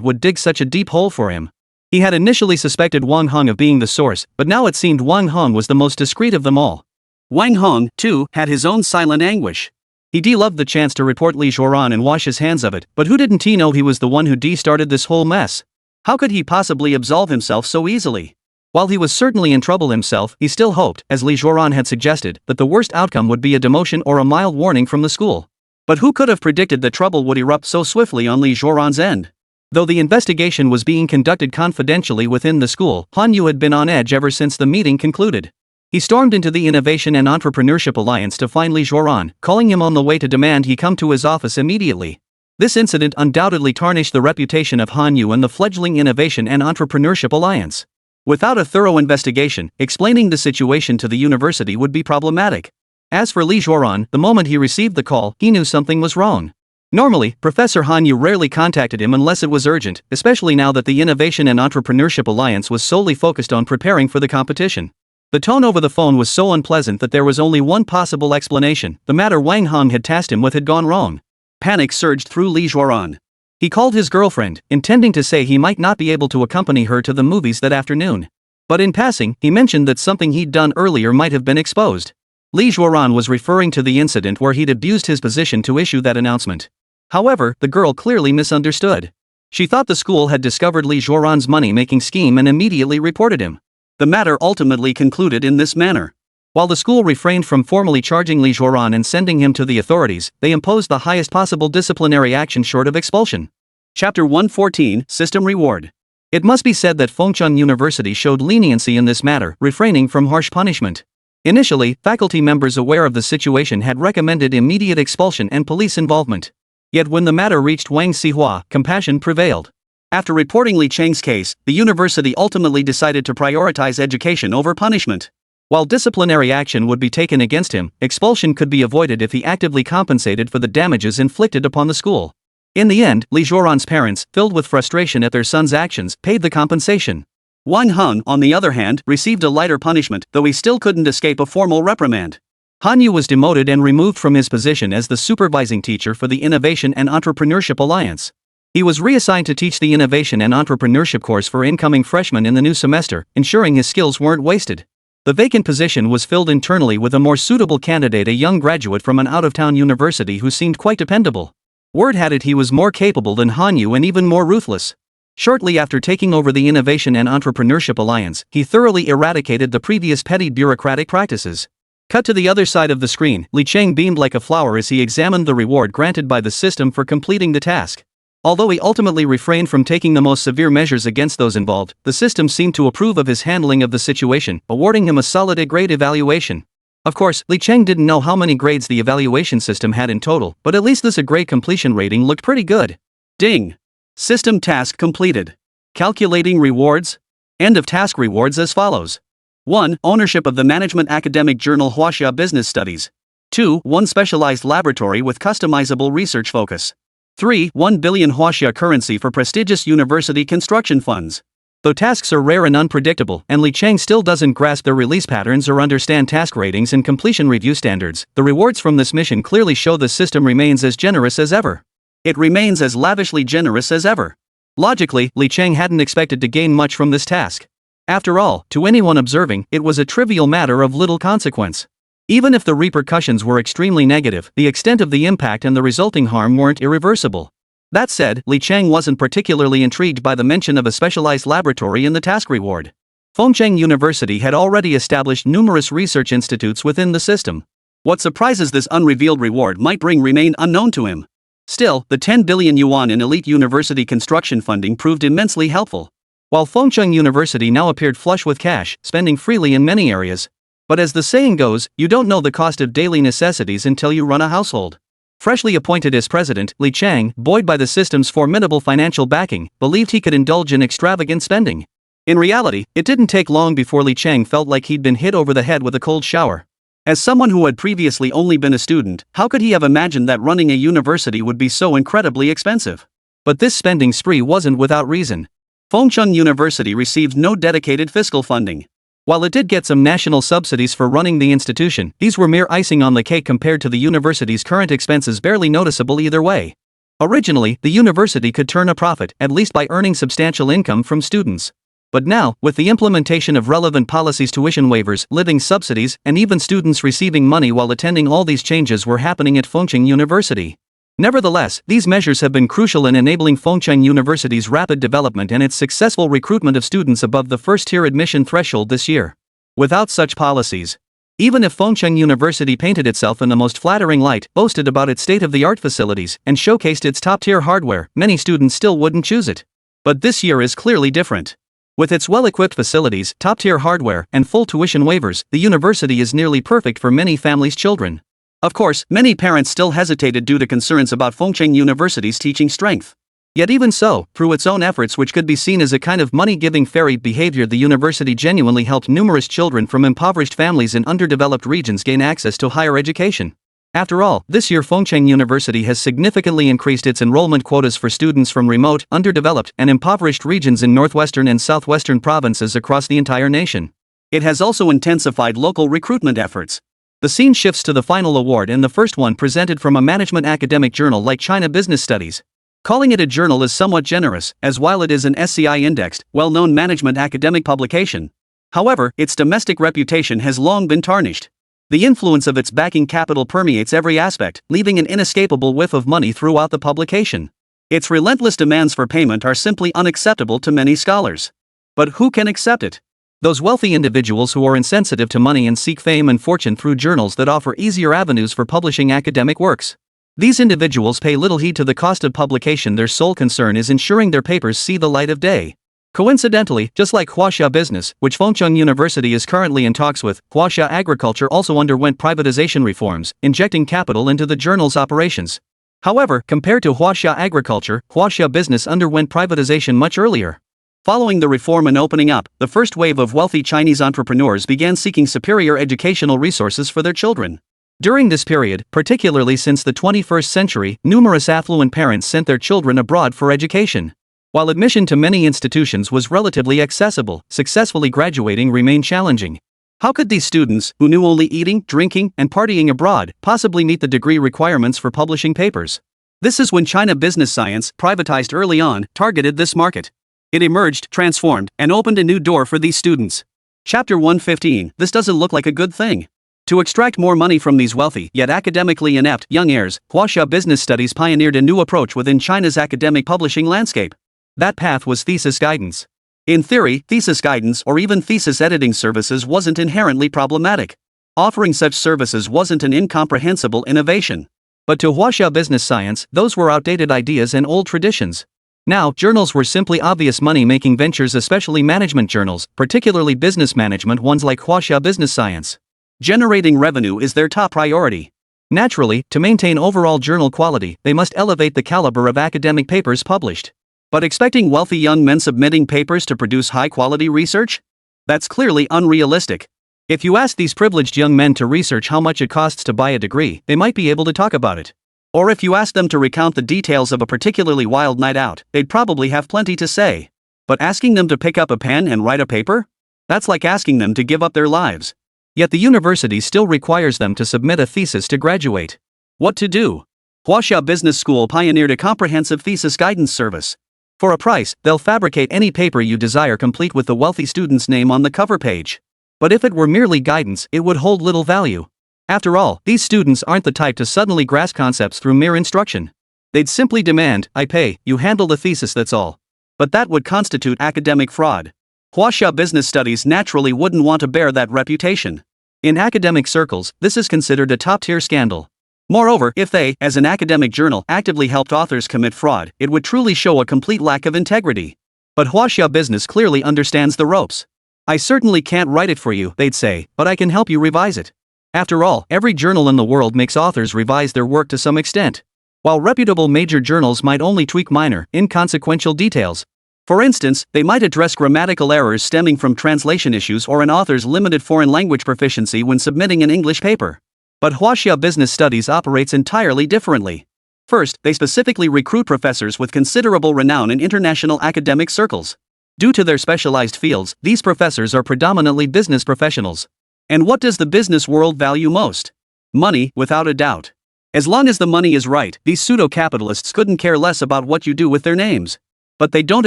would dig such a deep hole for him. He had initially suspected Wang Heng of being the source, but now it seemed Wang Heng was the most discreet of them all. Wang Heng, too, had his own silent anguish. He loved the chance to report Li Zhuoran and wash his hands of it, but who didn't he know he was the one who started this whole mess? How could he possibly absolve himself so easily? While he was certainly in trouble himself, he still hoped, as Li Zhuoran had suggested, that the worst outcome would be a demotion or a mild warning from the school. But who could have predicted that trouble would erupt so swiftly on Li Zhuoran's end? Though the investigation was being conducted confidentially within the school, Han Yu had been on edge ever since the meeting concluded. He stormed into the Innovation and Entrepreneurship Alliance to find Li Zhuoran, calling him on the way to demand he come to his office immediately. This incident undoubtedly tarnished the reputation of Han Yu and the fledgling Innovation and Entrepreneurship Alliance. Without a thorough investigation, explaining the situation to the university would be problematic. As for Li Zhuoran, the moment he received the call, he knew something was wrong. Normally, Professor Han Yu rarely contacted him unless it was urgent, especially now that the Innovation and Entrepreneurship Alliance was solely focused on preparing for the competition. The tone over the phone was so unpleasant that there was only one possible explanation: the matter Wang Heng had tasked him with had gone wrong. Panic surged through Li Zhuoran. He called his girlfriend, intending to say he might not be able to accompany her to the movies that afternoon. But in passing, he mentioned that something he'd done earlier might have been exposed. Li Zhuoran was referring to the incident where he'd abused his position to issue that announcement. However, the girl clearly misunderstood. She thought the school had discovered Li Zhuoran's money-making scheme and immediately reported him. The matter ultimately concluded in this manner. While the school refrained from formally charging Li Zhuoran and sending him to the authorities, they imposed the highest possible disciplinary action short of expulsion. Chapter 114, System Reward. It must be said that Fengchun University showed leniency in this matter, refraining from harsh punishment. Initially, faculty members aware of the situation had recommended immediate expulsion and police involvement. Yet when the matter reached Wang Xihua, compassion prevailed. After reporting Li Cheng's case, the university ultimately decided to prioritize education over punishment. While disciplinary action would be taken against him, expulsion could be avoided if he actively compensated for the damages inflicted upon the school. In the end, Li Zhuoran's parents, filled with frustration at their son's actions, paid the compensation. Wang Heng, on the other hand, received a lighter punishment, though he still couldn't escape a formal reprimand. Han Yu was demoted and removed from his position as the supervising teacher for the Innovation and Entrepreneurship Alliance. He was reassigned to teach the Innovation and Entrepreneurship course for incoming freshmen in the new semester, ensuring his skills weren't wasted. The vacant position was filled internally with a more suitable candidate, a young graduate from an out-of-town university who seemed quite dependable. Word had it he was more capable than Han Yu and even more ruthless. Shortly after taking over the Innovation and Entrepreneurship Alliance, he thoroughly eradicated the previous petty bureaucratic practices. Cut to the other side of the screen, Li Cheng beamed like a flower as he examined the reward granted by the system for completing the task. Although he ultimately refrained from taking the most severe measures against those involved, the system seemed to approve of his handling of the situation, awarding him a solid A-grade evaluation. Of course, Li Cheng didn't know how many grades the evaluation system had in total, but at least this A-grade completion rating looked pretty good. Ding! System task completed. Calculating rewards. End of task rewards as follows. 1. Ownership of the management academic journal Huaxia Business Studies. 2. 1 specialized laboratory with customizable research focus. 3. 1 billion Huaxia currency for prestigious university construction funds. Though tasks are rare and unpredictable, and Li Cheng still doesn't grasp their release patterns or understand task ratings and completion review standards, the rewards from this mission clearly show the system remains as generous as ever. It remains as lavishly generous as ever. Logically, Li Cheng hadn't expected to gain much from this task. After all, to anyone observing, it was a trivial matter of little consequence. Even if the repercussions were extremely negative, the extent of the impact and the resulting harm weren't irreversible. That said, Li Cheng wasn't particularly intrigued by the mention of a specialized laboratory in the task reward. Fengcheng University had already established numerous research institutes within the system. What surprises this unrevealed reward might bring remained unknown to him. Still, the 10 billion yuan in elite university construction funding proved immensely helpful. While Fengcheng University now appeared flush with cash, spending freely in many areas. But as the saying goes, you don't know the cost of daily necessities until you run a household. Freshly appointed as president, Li Cheng, buoyed by the system's formidable financial backing, believed he could indulge in extravagant spending. In reality, it didn't take long before Li Cheng felt like he'd been hit over the head with a cold shower. As someone who had previously only been a student, how could he have imagined that running a university would be so incredibly expensive? But this spending spree wasn't without reason. Fengcheng University received no dedicated fiscal funding. While it did get some national subsidies for running the institution, these were mere icing on the cake compared to the university's current expenses, barely noticeable either way. Originally, the university could turn a profit, at least by earning substantial income from students. But now, with the implementation of relevant policies, tuition waivers, living subsidies, and even students receiving money while attending, all these changes were happening at Fengcheng University. Nevertheless, these measures have been crucial in enabling Fengcheng University's rapid development and its successful recruitment of students above the first-tier admission threshold this year. Without such policies, even if Fengcheng University painted itself in the most flattering light, boasted about its state-of-the-art facilities, and showcased its top-tier hardware, many students still wouldn't choose it. But this year is clearly different. With its well-equipped facilities, top-tier hardware, and full tuition waivers, the university is nearly perfect for many families' children. Of course, many parents still hesitated due to concerns about Fengcheng University's teaching strength. Yet even so, through its own efforts, which could be seen as a kind of money-giving fairy behavior, the university genuinely helped numerous children from impoverished families in underdeveloped regions gain access to higher education. After all, this year Fengcheng University has significantly increased its enrollment quotas for students from remote, underdeveloped, and impoverished regions in northwestern and southwestern provinces across the entire nation. It has also intensified local recruitment efforts. The scene shifts to the final award, and the first one presented from a management academic journal like China Business Studies. Calling it a journal is somewhat generous, as while it is an SCI-indexed, well-known management academic publication, however, its domestic reputation has long been tarnished. The influence of its backing capital permeates every aspect, leaving an inescapable whiff of money throughout the publication. Its relentless demands for payment are simply unacceptable to many scholars. But who can accept it? Those wealthy individuals who are insensitive to money and seek fame and fortune through journals that offer easier avenues for publishing academic works. These individuals pay little heed to the cost of publication. Their sole concern is ensuring their papers see the light of day. Coincidentally, just like Huaxia Business, which Fengcheng University is currently in talks with, Huaxia Agriculture also underwent privatization reforms, injecting capital into the journal's operations. However, compared to Huaxia Agriculture, Huaxia Business underwent privatization much earlier. Following the reform and opening up, the first wave of wealthy Chinese entrepreneurs began seeking superior educational resources for their children. During this period, particularly since the 21st century, numerous affluent parents sent their children abroad for education. While admission to many institutions was relatively accessible, successfully graduating remained challenging. How could these students, who knew only eating, drinking, and partying abroad, possibly meet the degree requirements for publishing papers? This is when China Business Science, privatized early on, targeted this market. It emerged, transformed, and opened a new door for these students. Chapter 115. This doesn't look like a good thing. To extract more money from these wealthy, yet academically inept, young heirs, Huaxia Business Studies pioneered a new approach within China's academic publishing landscape. That path was thesis guidance. In theory, thesis guidance or even thesis editing services wasn't inherently problematic. Offering such services wasn't an incomprehensible innovation. But to Huaxia Business Science, those were outdated ideas and old traditions. Now, journals were simply obvious money-making ventures, especially management journals, particularly business management ones like Huaxia Business Science. Generating revenue is their top priority. Naturally, to maintain overall journal quality, they must elevate the caliber of academic papers published. But expecting wealthy young men submitting papers to produce high-quality research? That's clearly unrealistic. If you ask these privileged young men to research how much it costs to buy a degree, they might be able to talk about it. Or if you ask them to recount the details of a particularly wild night out, they'd probably have plenty to say. But asking them to pick up a pen and write a paper? That's like asking them to give up their lives. Yet the university still requires them to submit a thesis to graduate. What to do? Huaxia Business School pioneered a comprehensive thesis guidance service. For a price, they'll fabricate any paper you desire complete with the wealthy student's name on the cover page. But if it were merely guidance, it would hold little value. After all, these students aren't the type to suddenly grasp concepts through mere instruction. They'd simply demand, "I pay, you handle the thesis, that's all." But that would constitute academic fraud. Huaxia Business Studies naturally wouldn't want to bear that reputation. In academic circles, this is considered a top-tier scandal. Moreover, if they, as an academic journal, actively helped authors commit fraud, it would truly show a complete lack of integrity. But Huaxia Business clearly understands the ropes. "I certainly can't write it for you," they'd say, "but I can help you revise it." After all, every journal in the world makes authors revise their work to some extent. While reputable major journals might only tweak minor, inconsequential details. For instance, they might address grammatical errors stemming from translation issues or an author's limited foreign language proficiency when submitting an English paper. But Huaxia Business Studies operates entirely differently. First, they specifically recruit professors with considerable renown in international academic circles. Due to their specialized fields, these professors are predominantly business professionals. And what does the business world value most? Money, without a doubt. As long as the money is right, these pseudo-capitalists couldn't care less about what you do with their names. But they don't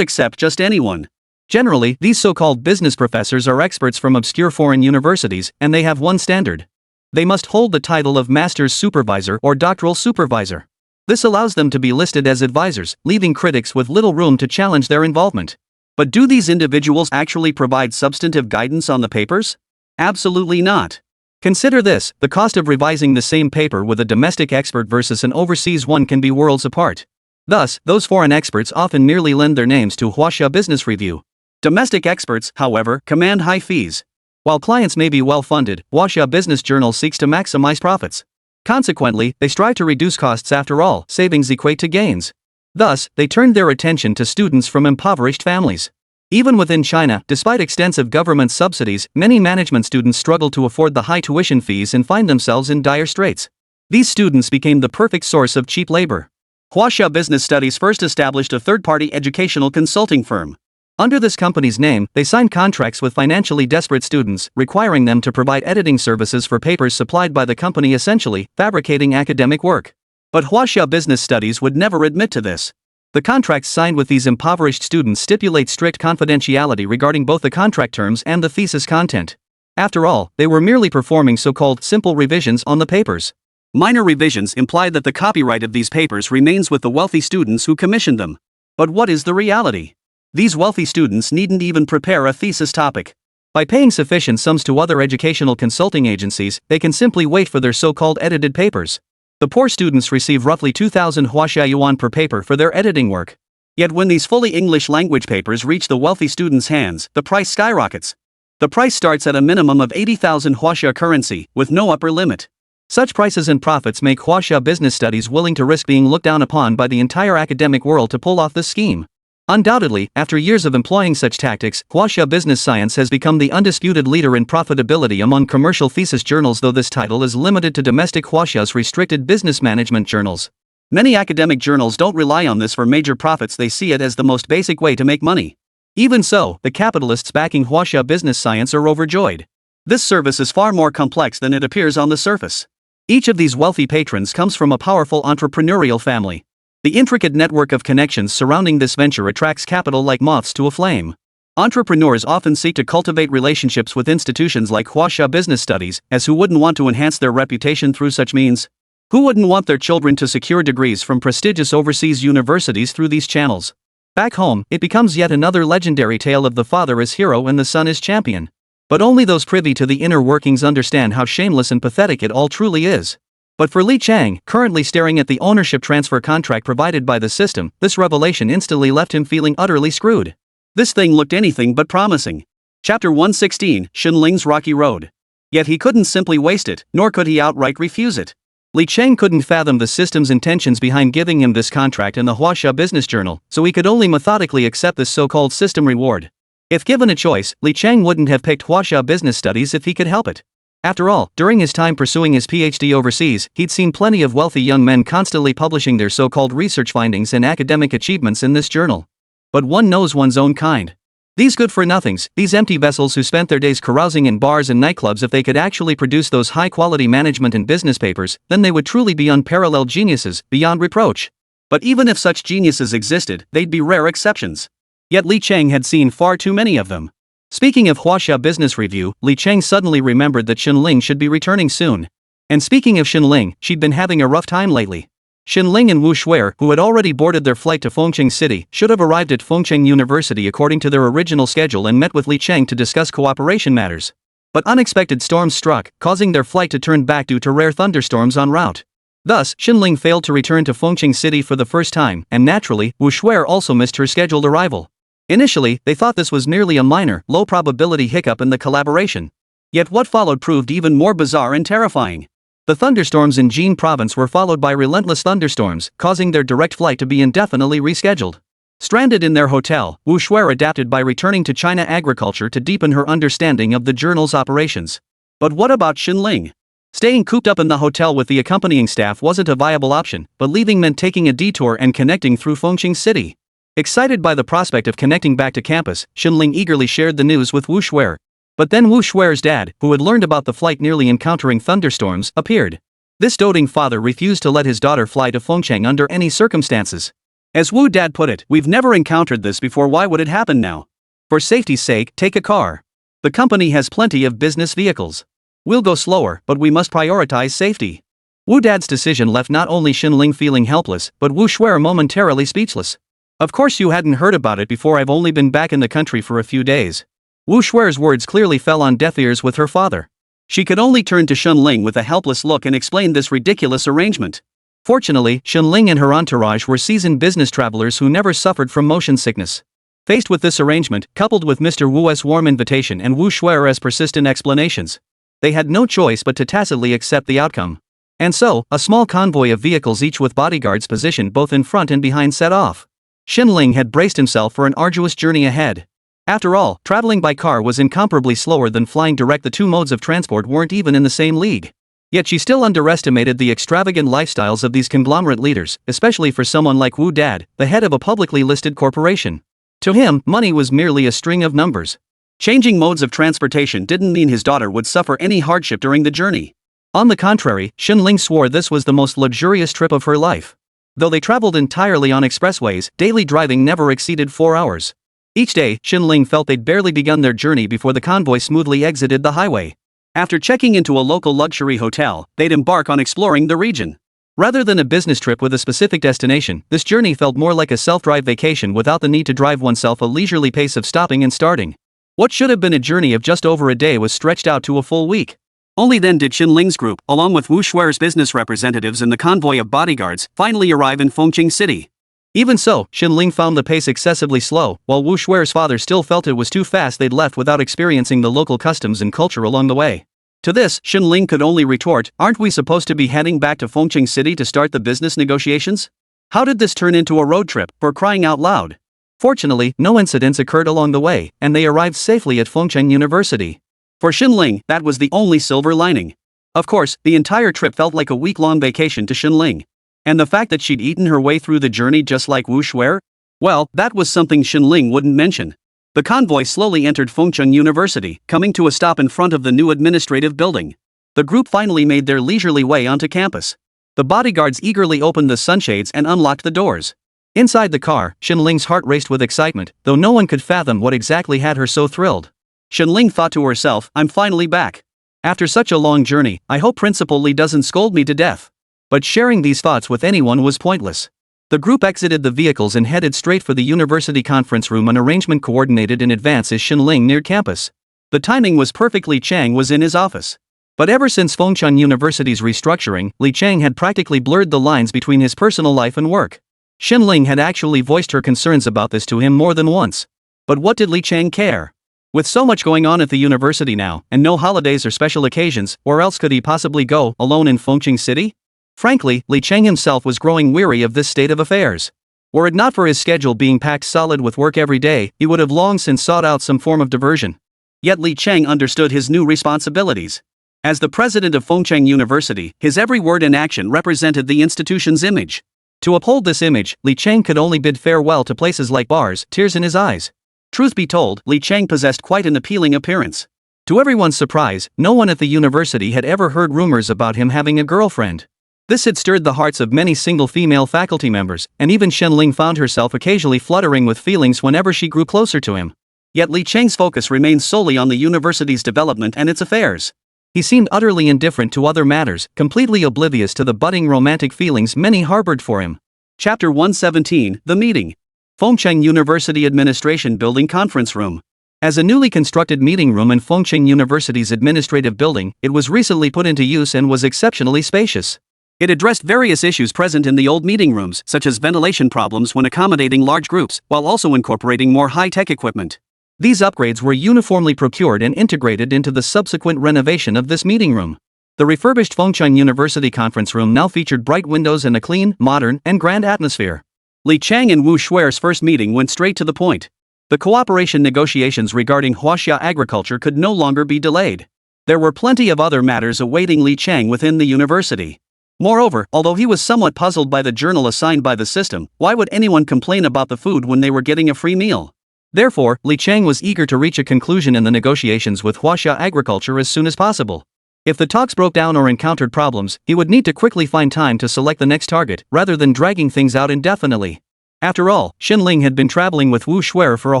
accept just anyone. Generally, these so-called business professors are experts from obscure foreign universities, and they have one standard. They must hold the title of master's supervisor or doctoral supervisor. This allows them to be listed as advisors, leaving critics with little room to challenge their involvement. But do these individuals actually provide substantive guidance on the papers? Absolutely not. Consider this: the cost of revising the same paper with a domestic expert versus an overseas one can be worlds apart. Thus, those foreign experts often merely lend their names to Huaxia Business Review. Domestic experts, however, command high fees. While clients may be well-funded, Huaxia Business Journal seeks to maximize profits. Consequently, they strive to reduce costs. After all, savings equate to gains. Thus, they turn their attention to students from impoverished families. Even within China, despite extensive government subsidies, many management students struggle to afford the high tuition fees and find themselves in dire straits. These students became the perfect source of cheap labor. Huaxia Business Studies first established a third-party educational consulting firm. Under this company's name, they signed contracts with financially desperate students, requiring them to provide editing services for papers supplied by the company, essentially fabricating academic work. But Huaxia Business Studies would never admit to this. The contracts signed with these impoverished students stipulate strict confidentiality regarding both the contract terms and the thesis content. After all, they were merely performing so-called simple revisions on the papers. Minor revisions imply that the copyright of these papers remains with the wealthy students who commissioned them. But what is the reality? These wealthy students needn't even prepare a thesis topic. By paying sufficient sums to other educational consulting agencies, they can simply wait for their so-called edited papers. The poor students receive roughly 2,000 yuan per paper for their editing work. Yet when these fully English language papers reach the wealthy students' hands, the price skyrockets. The price starts at a minimum of 80,000 huaxia currency, with no upper limit. Such prices and profits make huaxia business studies willing to risk being looked down upon by the entire academic world to pull off this scheme. Undoubtedly, after years of employing such tactics, huaxia business science has become the undisputed leader in profitability among commercial thesis journals, though this title is limited to domestic huaxia's restricted business management journals. Many academic journals don't rely on this for major profits, they see it as the most basic way to make money. Even so, the capitalists backing huaxia business science are overjoyed. This service is far more complex than it appears on the surface. Each of these wealthy patrons comes from a powerful entrepreneurial family. The intricate network of connections surrounding this venture attracts capital like moths to a flame. Entrepreneurs often seek to cultivate relationships with institutions like huaxia business studies, as who wouldn't want to enhance their reputation through such means? Who wouldn't want their children to secure degrees from prestigious overseas universities through these channels? Back home, it becomes yet another legendary tale of the father as hero and the son as champion. But only those privy to the inner workings understand how shameless and pathetic it all truly is. But for Li Chang, currently staring at the ownership transfer contract provided by the system, this revelation instantly left him feeling utterly screwed. This thing looked anything but promising. Chapter 116, Xinling's Rocky Road. Yet he couldn't simply waste it, nor could he outright refuse it. Li Chang couldn't fathom the system's intentions behind giving him this contract in the Huaxia Business Journal, so he could only methodically accept this so-called system reward. If given a choice, Li Chang wouldn't have picked Huaxia Business Studies if he could help it. After all, during his time pursuing his Ph.D. overseas, he'd seen plenty of wealthy young men constantly publishing their so-called research findings and academic achievements in this journal. But one knows one's own kind. These good-for-nothings, these empty vessels who spent their days carousing in bars and nightclubs, if they could actually produce those high-quality management and business papers, then they would truly be unparalleled geniuses, beyond reproach. But even if such geniuses existed, they'd be rare exceptions. Yet Li Chang had seen far too many of them. Speaking of Huaxia Business Review, Li Chang suddenly remembered that Xinling should be returning soon. And speaking of Xinling, she'd been having a rough time lately. Xinling and Wu Shuer, who had already boarded their flight to Fengcheng City, should have arrived at Fengcheng University according to their original schedule and met with Li Chang to discuss cooperation matters. But unexpected storms struck, causing their flight to turn back due to rare thunderstorms en route. Thus, Xinling failed to return to Fengcheng City for the first time, and naturally, Wu Shuer also missed her scheduled arrival. Initially, they thought this was merely a minor, low-probability hiccup in the collaboration. Yet what followed proved even more bizarre and terrifying. The thunderstorms in Jin province were followed by relentless thunderstorms, causing their direct flight to be indefinitely rescheduled. Stranded in their hotel, Wu Shuer adapted by returning to China agriculture to deepen her understanding of the journal's operations. But what about Xinling? Staying cooped up in the hotel with the accompanying staff wasn't a viable option, but leaving meant taking a detour and connecting through Fengcheng City. Excited by the prospect of connecting back to campus, Xinling eagerly shared the news with Wu Shuer. But then Wu Shuer's dad, who had learned about the flight nearly encountering thunderstorms, appeared. This doting father refused to let his daughter fly to Fengcheng under any circumstances. As Wu dad put it, "We've never encountered this before, why would it happen now? For safety's sake, take a car. The company has plenty of business vehicles. We'll go slower, but we must prioritize safety." Wu dad's decision left not only Xinling feeling helpless, but Wu Shuer momentarily speechless. "Of course you hadn't heard about it before, I've only been back in the country for a few days." Wu Shuer's words clearly fell on deaf ears with her father. She could only turn to Xinling with a helpless look and explain this ridiculous arrangement. Fortunately, Xinling and her entourage were seasoned business travelers who never suffered from motion sickness. Faced with this arrangement, coupled with Mr. Wu's warm invitation and Wu Shuer's persistent explanations, they had no choice but to tacitly accept the outcome. And so, a small convoy of vehicles, each with bodyguards positioned both in front and behind, set off. Xinling had braced himself for an arduous journey ahead. After all, traveling by car was incomparably slower than flying direct. The two modes of transport weren't even in the same league. Yet she still underestimated the extravagant lifestyles of these conglomerate leaders, especially for someone like Wu Dad, the head of a publicly listed corporation. To him, money was merely a string of numbers. Changing modes of transportation didn't mean his daughter would suffer any hardship during the journey. On the contrary, Xinling swore this was the most luxurious trip of her life. Though they traveled entirely on expressways, daily driving never exceeded 4 hours. Each day, Xinling felt they'd barely begun their journey before the convoy smoothly exited the highway. After checking into a local luxury hotel, they'd embark on exploring the region. Rather than a business trip with a specific destination, this journey felt more like a self-drive vacation without the need to drive oneself a leisurely pace of stopping and starting. What should have been a journey of just over a day was stretched out to a full week. Only then did Xinling's group, along with Wu Shuer's business representatives and the convoy of bodyguards, finally arrive in Fengqing City. Even so, Xinling found the pace excessively slow, while Wu Shuer's father still felt it was too fast. They'd left without experiencing the local customs and culture along the way. To this, Xinling could only retort, "Aren't we supposed to be heading back to Fengqing City to start the business negotiations? How did this turn into a road trip, for crying out loud?" Fortunately, no incidents occurred along the way, and they arrived safely at Fengqing University. For Xinling, that was the only silver lining. Of course, the entire trip felt like a week-long vacation to Xinling. And the fact that she'd eaten her way through the journey just like Wu Shuer? Well, that was something Xinling wouldn't mention. The convoy slowly entered Fengqing University, coming to a stop in front of the new administrative building. The group finally made their leisurely way onto campus. The bodyguards eagerly opened the sunshades and unlocked the doors. Inside the car, Xinling's heart raced with excitement, though no one could fathom what exactly had her so thrilled. Xinling thought to herself, "I'm finally back. After such a long journey, I hope Principal Li doesn't scold me to death." But sharing these thoughts with anyone was pointless. The group exited the vehicles and headed straight for the university conference room, an arrangement coordinated in advance as Xinling neared campus. The timing was perfect. Li Chang was in his office. But ever since Fengchun University's restructuring, Li Chang had practically blurred the lines between his personal life and work. Xinling had actually voiced her concerns about this to him more than once. But what did Li Chang care? With so much going on at the university now, and no holidays or special occasions, where else could he possibly go, alone in Fengqing City? Frankly, Li Chang himself was growing weary of this state of affairs. Were it not for his schedule being packed solid with work every day, he would have long since sought out some form of diversion. Yet Li Chang understood his new responsibilities. As the president of Fengcheng University, his every word and action represented the institution's image. To uphold this image, Li Chang could only bid farewell to places like bars, tears in his eyes. Truth be told, Li Chang possessed quite an appealing appearance. To everyone's surprise, no one at the university had ever heard rumors about him having a girlfriend. This had stirred the hearts of many single female faculty members, and even Xinling found herself occasionally fluttering with feelings whenever she grew closer to him. Yet Li Chang's focus remained solely on the university's development and its affairs. He seemed utterly indifferent to other matters, completely oblivious to the budding romantic feelings many harbored for him. Chapter 117, The Meeting. Fengcheng University Administration Building Conference Room. As a newly constructed meeting room in Fengcheng University's administrative building, it was recently put into use and was exceptionally spacious. It addressed various issues present in the old meeting rooms, such as ventilation problems when accommodating large groups, while also incorporating more high-tech equipment. These upgrades were uniformly procured and integrated into the subsequent renovation of this meeting room. The refurbished Fengcheng University conference room now featured bright windows and a clean, modern, and grand atmosphere. Li Chang and Wu Shuer's first meeting went straight to the point. The cooperation negotiations regarding Huaxia agriculture could no longer be delayed. There were plenty of other matters awaiting Li Chang within the university. Moreover, although he was somewhat puzzled by the journal assigned by the system, why would anyone complain about the food when they were getting a free meal? Therefore, Li Chang was eager to reach a conclusion in the negotiations with Huaxia agriculture as soon as possible. If the talks broke down or encountered problems, he would need to quickly find time to select the next target, rather than dragging things out indefinitely. After all, Xinling had been traveling with Wu Shuer for a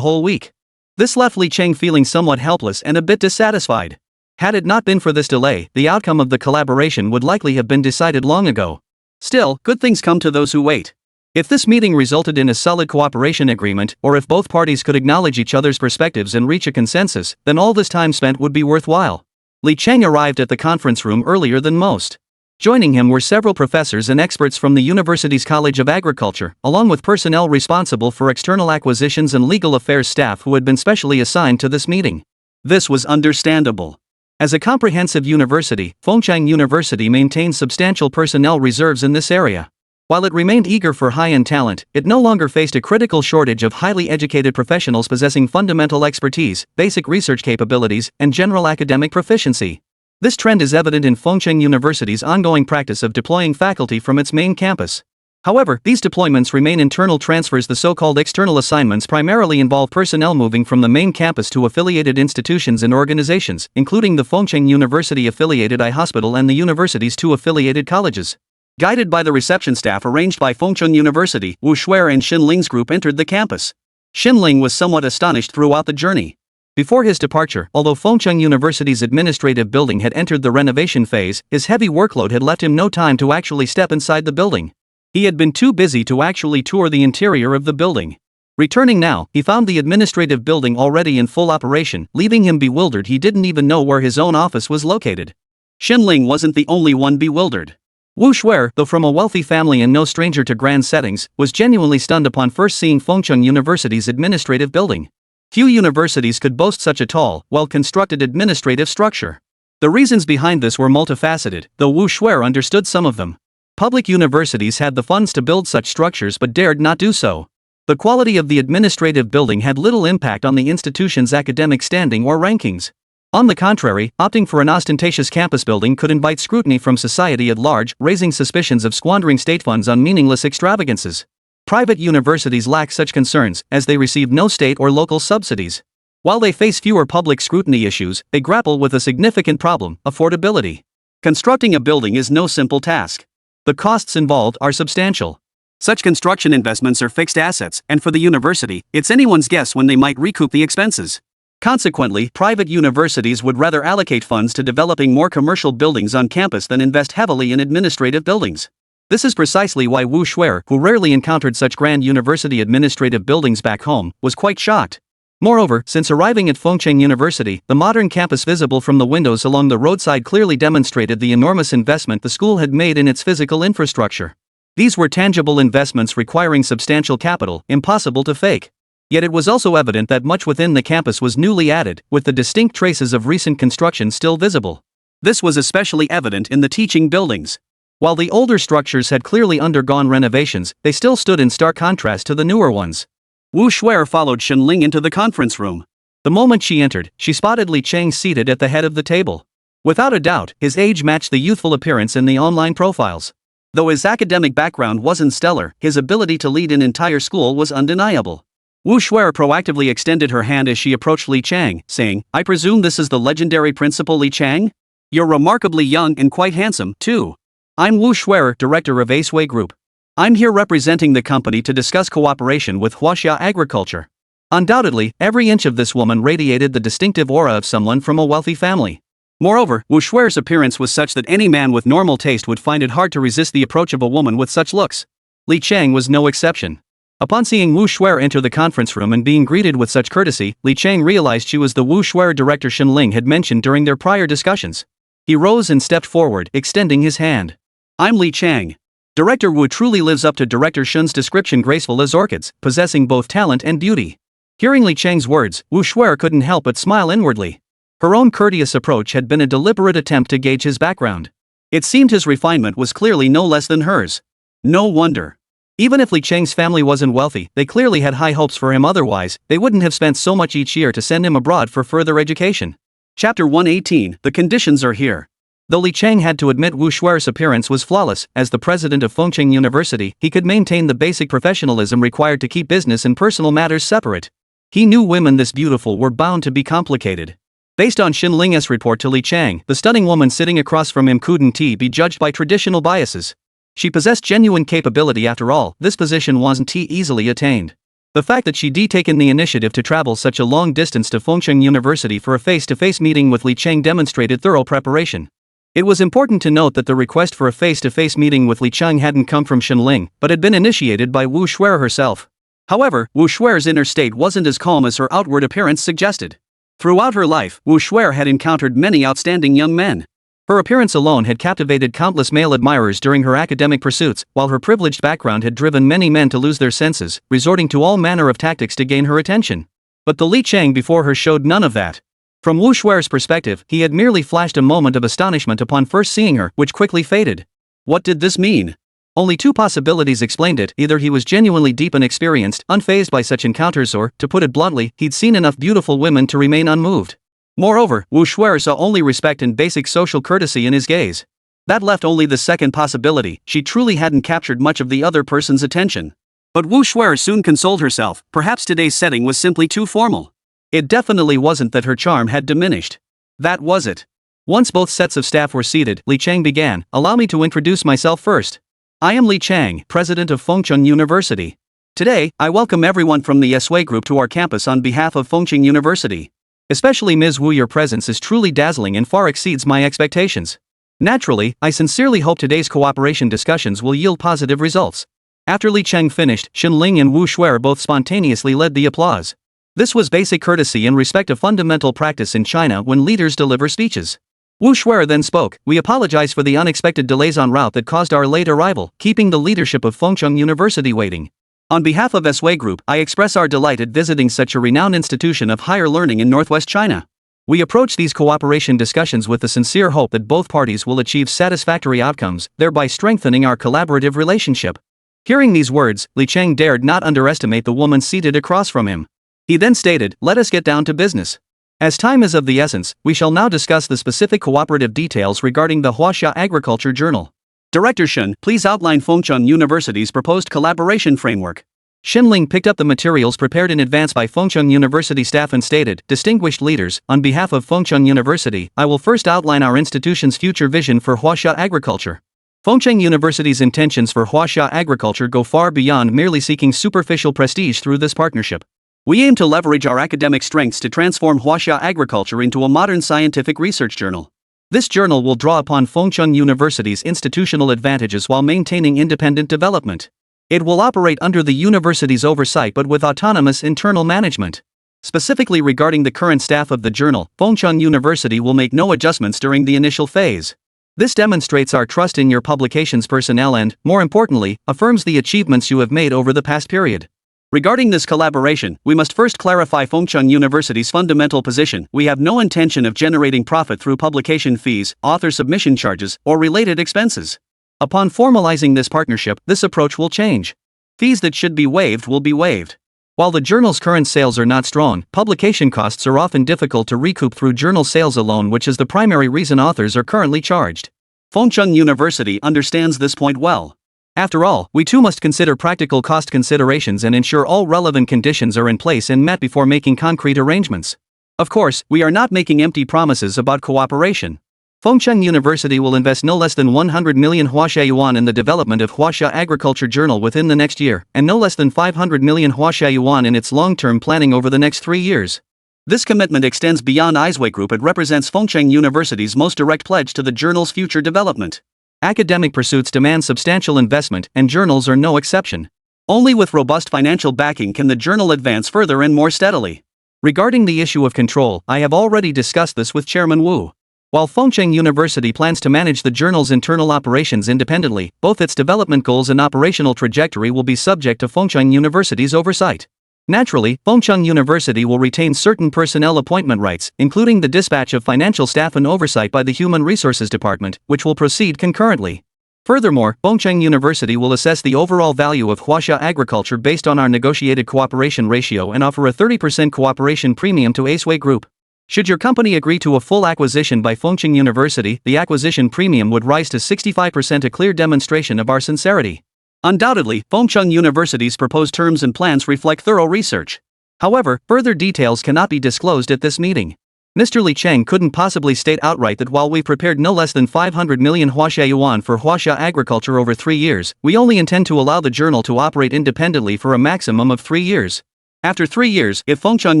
whole week. This left Li Chang feeling somewhat helpless and a bit dissatisfied. Had it not been for this delay, the outcome of the collaboration would likely have been decided long ago. Still, good things come to those who wait. If this meeting resulted in a solid cooperation agreement, or if both parties could acknowledge each other's perspectives and reach a consensus, then all this time spent would be worthwhile. Li Chang arrived at the conference room earlier than most. Joining him were several professors and experts from the university's College of Agriculture, along with personnel responsible for external acquisitions and legal affairs staff who had been specially assigned to this meeting. This was understandable. As a comprehensive university, Fengcheng University maintained substantial personnel reserves in this area. While it remained eager for high-end talent, it no longer faced a critical shortage of highly educated professionals possessing fundamental expertise, basic research capabilities, and general academic proficiency. This trend is evident in Fengcheng University's ongoing practice of deploying faculty from its main campus. However, these deployments remain internal transfers. The so-called external assignments primarily involve personnel moving from the main campus to affiliated institutions and organizations, including the Fengcheng University-affiliated eye hospital and the university's two affiliated colleges. Guided by the reception staff arranged by Fengcheng University, Wu Shuer and Xin Ling's group entered the campus. Xin Ling was somewhat astonished throughout the journey. Before his departure, although Fengcheng University's administrative building had entered the renovation phase, his heavy workload had left him no time to actually step inside the building. He had been too busy to actually tour the interior of the building. Returning now, he found the administrative building already in full operation, leaving him bewildered. He didn't even know where his own office was located. Xin Ling wasn't the only one bewildered. Wu Shuer, though from a wealthy family and no stranger to grand settings, was genuinely stunned upon first seeing Fengcheng University's administrative building. Few universities could boast such a tall, well-constructed administrative structure. The reasons behind this were multifaceted, though Wu Shuer understood some of them. Public universities had the funds to build such structures but dared not do so. The quality of the administrative building had little impact on the institution's academic standing or rankings. On the contrary, opting for an ostentatious campus building could invite scrutiny from society at large, raising suspicions of squandering state funds on meaningless extravagances. Private universities lack such concerns, as they receive no state or local subsidies. While they face fewer public scrutiny issues, they grapple with a significant problem: affordability. Constructing a building is no simple task. The costs involved are substantial. Such construction investments are fixed assets, and for the university, it's anyone's guess when they might recoup the expenses. Consequently, private universities would rather allocate funds to developing more commercial buildings on campus than invest heavily in administrative buildings. This is precisely why Wu Shuer, who rarely encountered such grand university administrative buildings back home, was quite shocked. Moreover, since arriving at Fengcheng University, the modern campus visible from the windows along the roadside clearly demonstrated the enormous investment the school had made in its physical infrastructure. These were tangible investments requiring substantial capital, impossible to fake. Yet it was also evident that much within the campus was newly added, with the distinct traces of recent construction still visible. This was especially evident in the teaching buildings. While the older structures had clearly undergone renovations, they still stood in stark contrast to the newer ones. Wu Shuer followed Xin Ling into the conference room. The moment she entered, she spotted Li Chang seated at the head of the table. Without a doubt, his age matched the youthful appearance in the online profiles. Though his academic background wasn't stellar, his ability to lead an entire school was undeniable. Wu Shuer proactively extended her hand as she approached Li Chang, saying, "I presume this is the legendary principal Li Chang? You're remarkably young and quite handsome, too. I'm Wu Shuer, director of Aceway Group. I'm here representing the company to discuss cooperation with Huaxia Agriculture." Undoubtedly, every inch of this woman radiated the distinctive aura of someone from a wealthy family. Moreover, Wu Shuer's appearance was such that any man with normal taste would find it hard to resist the approach of a woman with such looks. Li Chang was no exception. Upon seeing Wu Shuer enter the conference room and being greeted with such courtesy, Li Chang realized she was the Wu Shuer director Xin Ling had mentioned during their prior discussions. He rose and stepped forward, extending his hand. "I'm Li Chang. Director Wu truly lives up to Director Xun's description, graceful as orchids, possessing both talent and beauty." Hearing Li Chang's words, Wu Shuer couldn't help but smile inwardly. Her own courteous approach had been a deliberate attempt to gauge his background. It seemed his refinement was clearly no less than hers. No wonder. Even if Li Chang's family wasn't wealthy, they clearly had high hopes for him, otherwise, they wouldn't have spent so much each year to send him abroad for further education. Chapter 118, The Conditions Are Here. Though Li Chang had to admit Wu Shuer's appearance was flawless, as the president of Fengcheng University, he could maintain the basic professionalism required to keep business and personal matters separate. He knew women this beautiful were bound to be complicated. Based on Xin Ling's report to Li Chang, the stunning woman sitting across from him couldn't be judged by traditional biases. She possessed genuine capability. After all, this position wasn't easily attained. The fact that she'd taken the initiative to travel such a long distance to Fengcheng University for a face-to-face meeting with Li Chang demonstrated thorough preparation. It was important to note that the request for a face-to-face meeting with Li Chang hadn't come from Xin Ling, but had been initiated by Wu Shuer herself. However, Wu Shuer's inner state wasn't as calm as her outward appearance suggested. Throughout her life, Wu Shuer had encountered many outstanding young men. Her appearance alone had captivated countless male admirers during her academic pursuits, while her privileged background had driven many men to lose their senses, resorting to all manner of tactics to gain her attention. But the Li Chang before her showed none of that. From Wu Shuer's perspective, he had merely flashed a moment of astonishment upon first seeing her, which quickly faded. What did this mean? Only two possibilities explained it: either he was genuinely deep and experienced, unfazed by such encounters, or, to put it bluntly, he'd seen enough beautiful women to remain unmoved. Moreover, Wu Shuer saw only respect and basic social courtesy in his gaze. That left only the second possibility: she truly hadn't captured much of the other person's attention. But Wu Shuer soon consoled herself, perhaps today's setting was simply too formal. It definitely wasn't that her charm had diminished. That was it. Once both sets of staff were seated, Li Chang began, "Allow me to introduce myself first. I am Li Chang, president of Fengcheng University. Today, I welcome everyone from the SWA group to our campus on behalf of Fengcheng University. Especially Ms. Wu, your presence is truly dazzling and far exceeds my expectations. Naturally, I sincerely hope today's cooperation discussions will yield positive results. After Li Cheng finished, Xin Ling and Wu Shuer both spontaneously led the applause. This was basic courtesy and respect, a fundamental practice in China when leaders deliver speeches. Wu Shuer then spoke. We apologize for the unexpected delays en route that caused our late arrival, keeping the leadership of Fengcheng University waiting. On behalf of SWA Group, I express our delight at visiting such a renowned institution of higher learning in Northwest China. We approach these cooperation discussions with the sincere hope that both parties will achieve satisfactory outcomes, thereby strengthening our collaborative relationship. Hearing these words, Li Cheng dared not underestimate the woman seated across from him. He then stated, "Let us get down to business. As time is of the essence, we shall now discuss the specific cooperative details regarding the Huaxia Agriculture Journal. Director Shen, please outline Fengcheng University's proposed collaboration framework." Xin Ling picked up the materials prepared in advance by Fengcheng University staff and stated, "Distinguished leaders, on behalf of Fengcheng University, I will first outline our institution's future vision for Huaxia agriculture. Fengcheng University's intentions for Huaxia agriculture go far beyond merely seeking superficial prestige through this partnership. We aim to leverage our academic strengths to transform Huaxia agriculture into a modern scientific research journal. This journal will draw upon Fengcheng University's institutional advantages while maintaining independent development. It will operate under the university's oversight but with autonomous internal management. Specifically regarding the current staff of the journal, Fengcheng University will make no adjustments during the initial phase. This demonstrates our trust in your publication's personnel and, more importantly, affirms the achievements you have made over the past period. Regarding this collaboration, we must first clarify Fengcheng University's fundamental position. We have no intention of generating profit through publication fees, author submission charges, or related expenses. Upon formalizing this partnership, this approach will change. Fees that should be waived will be waived. While the journal's current sales are not strong, publication costs are often difficult to recoup through journal sales alone, which is the primary reason authors are currently charged. Fengcheng University understands this point well. After all, we too must consider practical cost considerations and ensure all relevant conditions are in place and met before making concrete arrangements. Of course, we are not making empty promises about cooperation. Fengcheng University will invest no less than 100 million Huaxia yuan in the development of Huaxia Agriculture Journal within the next year, and no less than 500 million Huaxia yuan in its long-term planning over the next 3 years. This commitment extends beyond SWA Group. It represents Fengcheng University's most direct pledge to the journal's future development. Academic pursuits demand substantial investment, and journals are no exception. Only with robust financial backing can the journal advance further and more steadily. Regarding the issue of control, I have already discussed this with Chairman Wu. While Fengcheng University plans to manage the journal's internal operations independently, both its development goals and operational trajectory will be subject to Fengcheng University's oversight. Naturally, Fengcheng University will retain certain personnel appointment rights, including the dispatch of financial staff and oversight by the Human Resources Department, which will proceed concurrently. Furthermore, Fengcheng University will assess the overall value of Huaxia agriculture based on our negotiated cooperation ratio and offer a 30% cooperation premium to SWA Group. Should your company agree to a full acquisition by Fengcheng University, the acquisition premium would rise to 65%, a clear demonstration of our sincerity. Undoubtedly, Fengcheng University's proposed terms and plans reflect thorough research. However, further details cannot be disclosed at this meeting. Mr. Li Cheng couldn't possibly state outright that while we prepared no less than 500 million Huaxia yuan for Huaxia agriculture over 3 years, we only intend to allow the journal to operate independently for a maximum of 3 years. After 3 years, if Fengcheng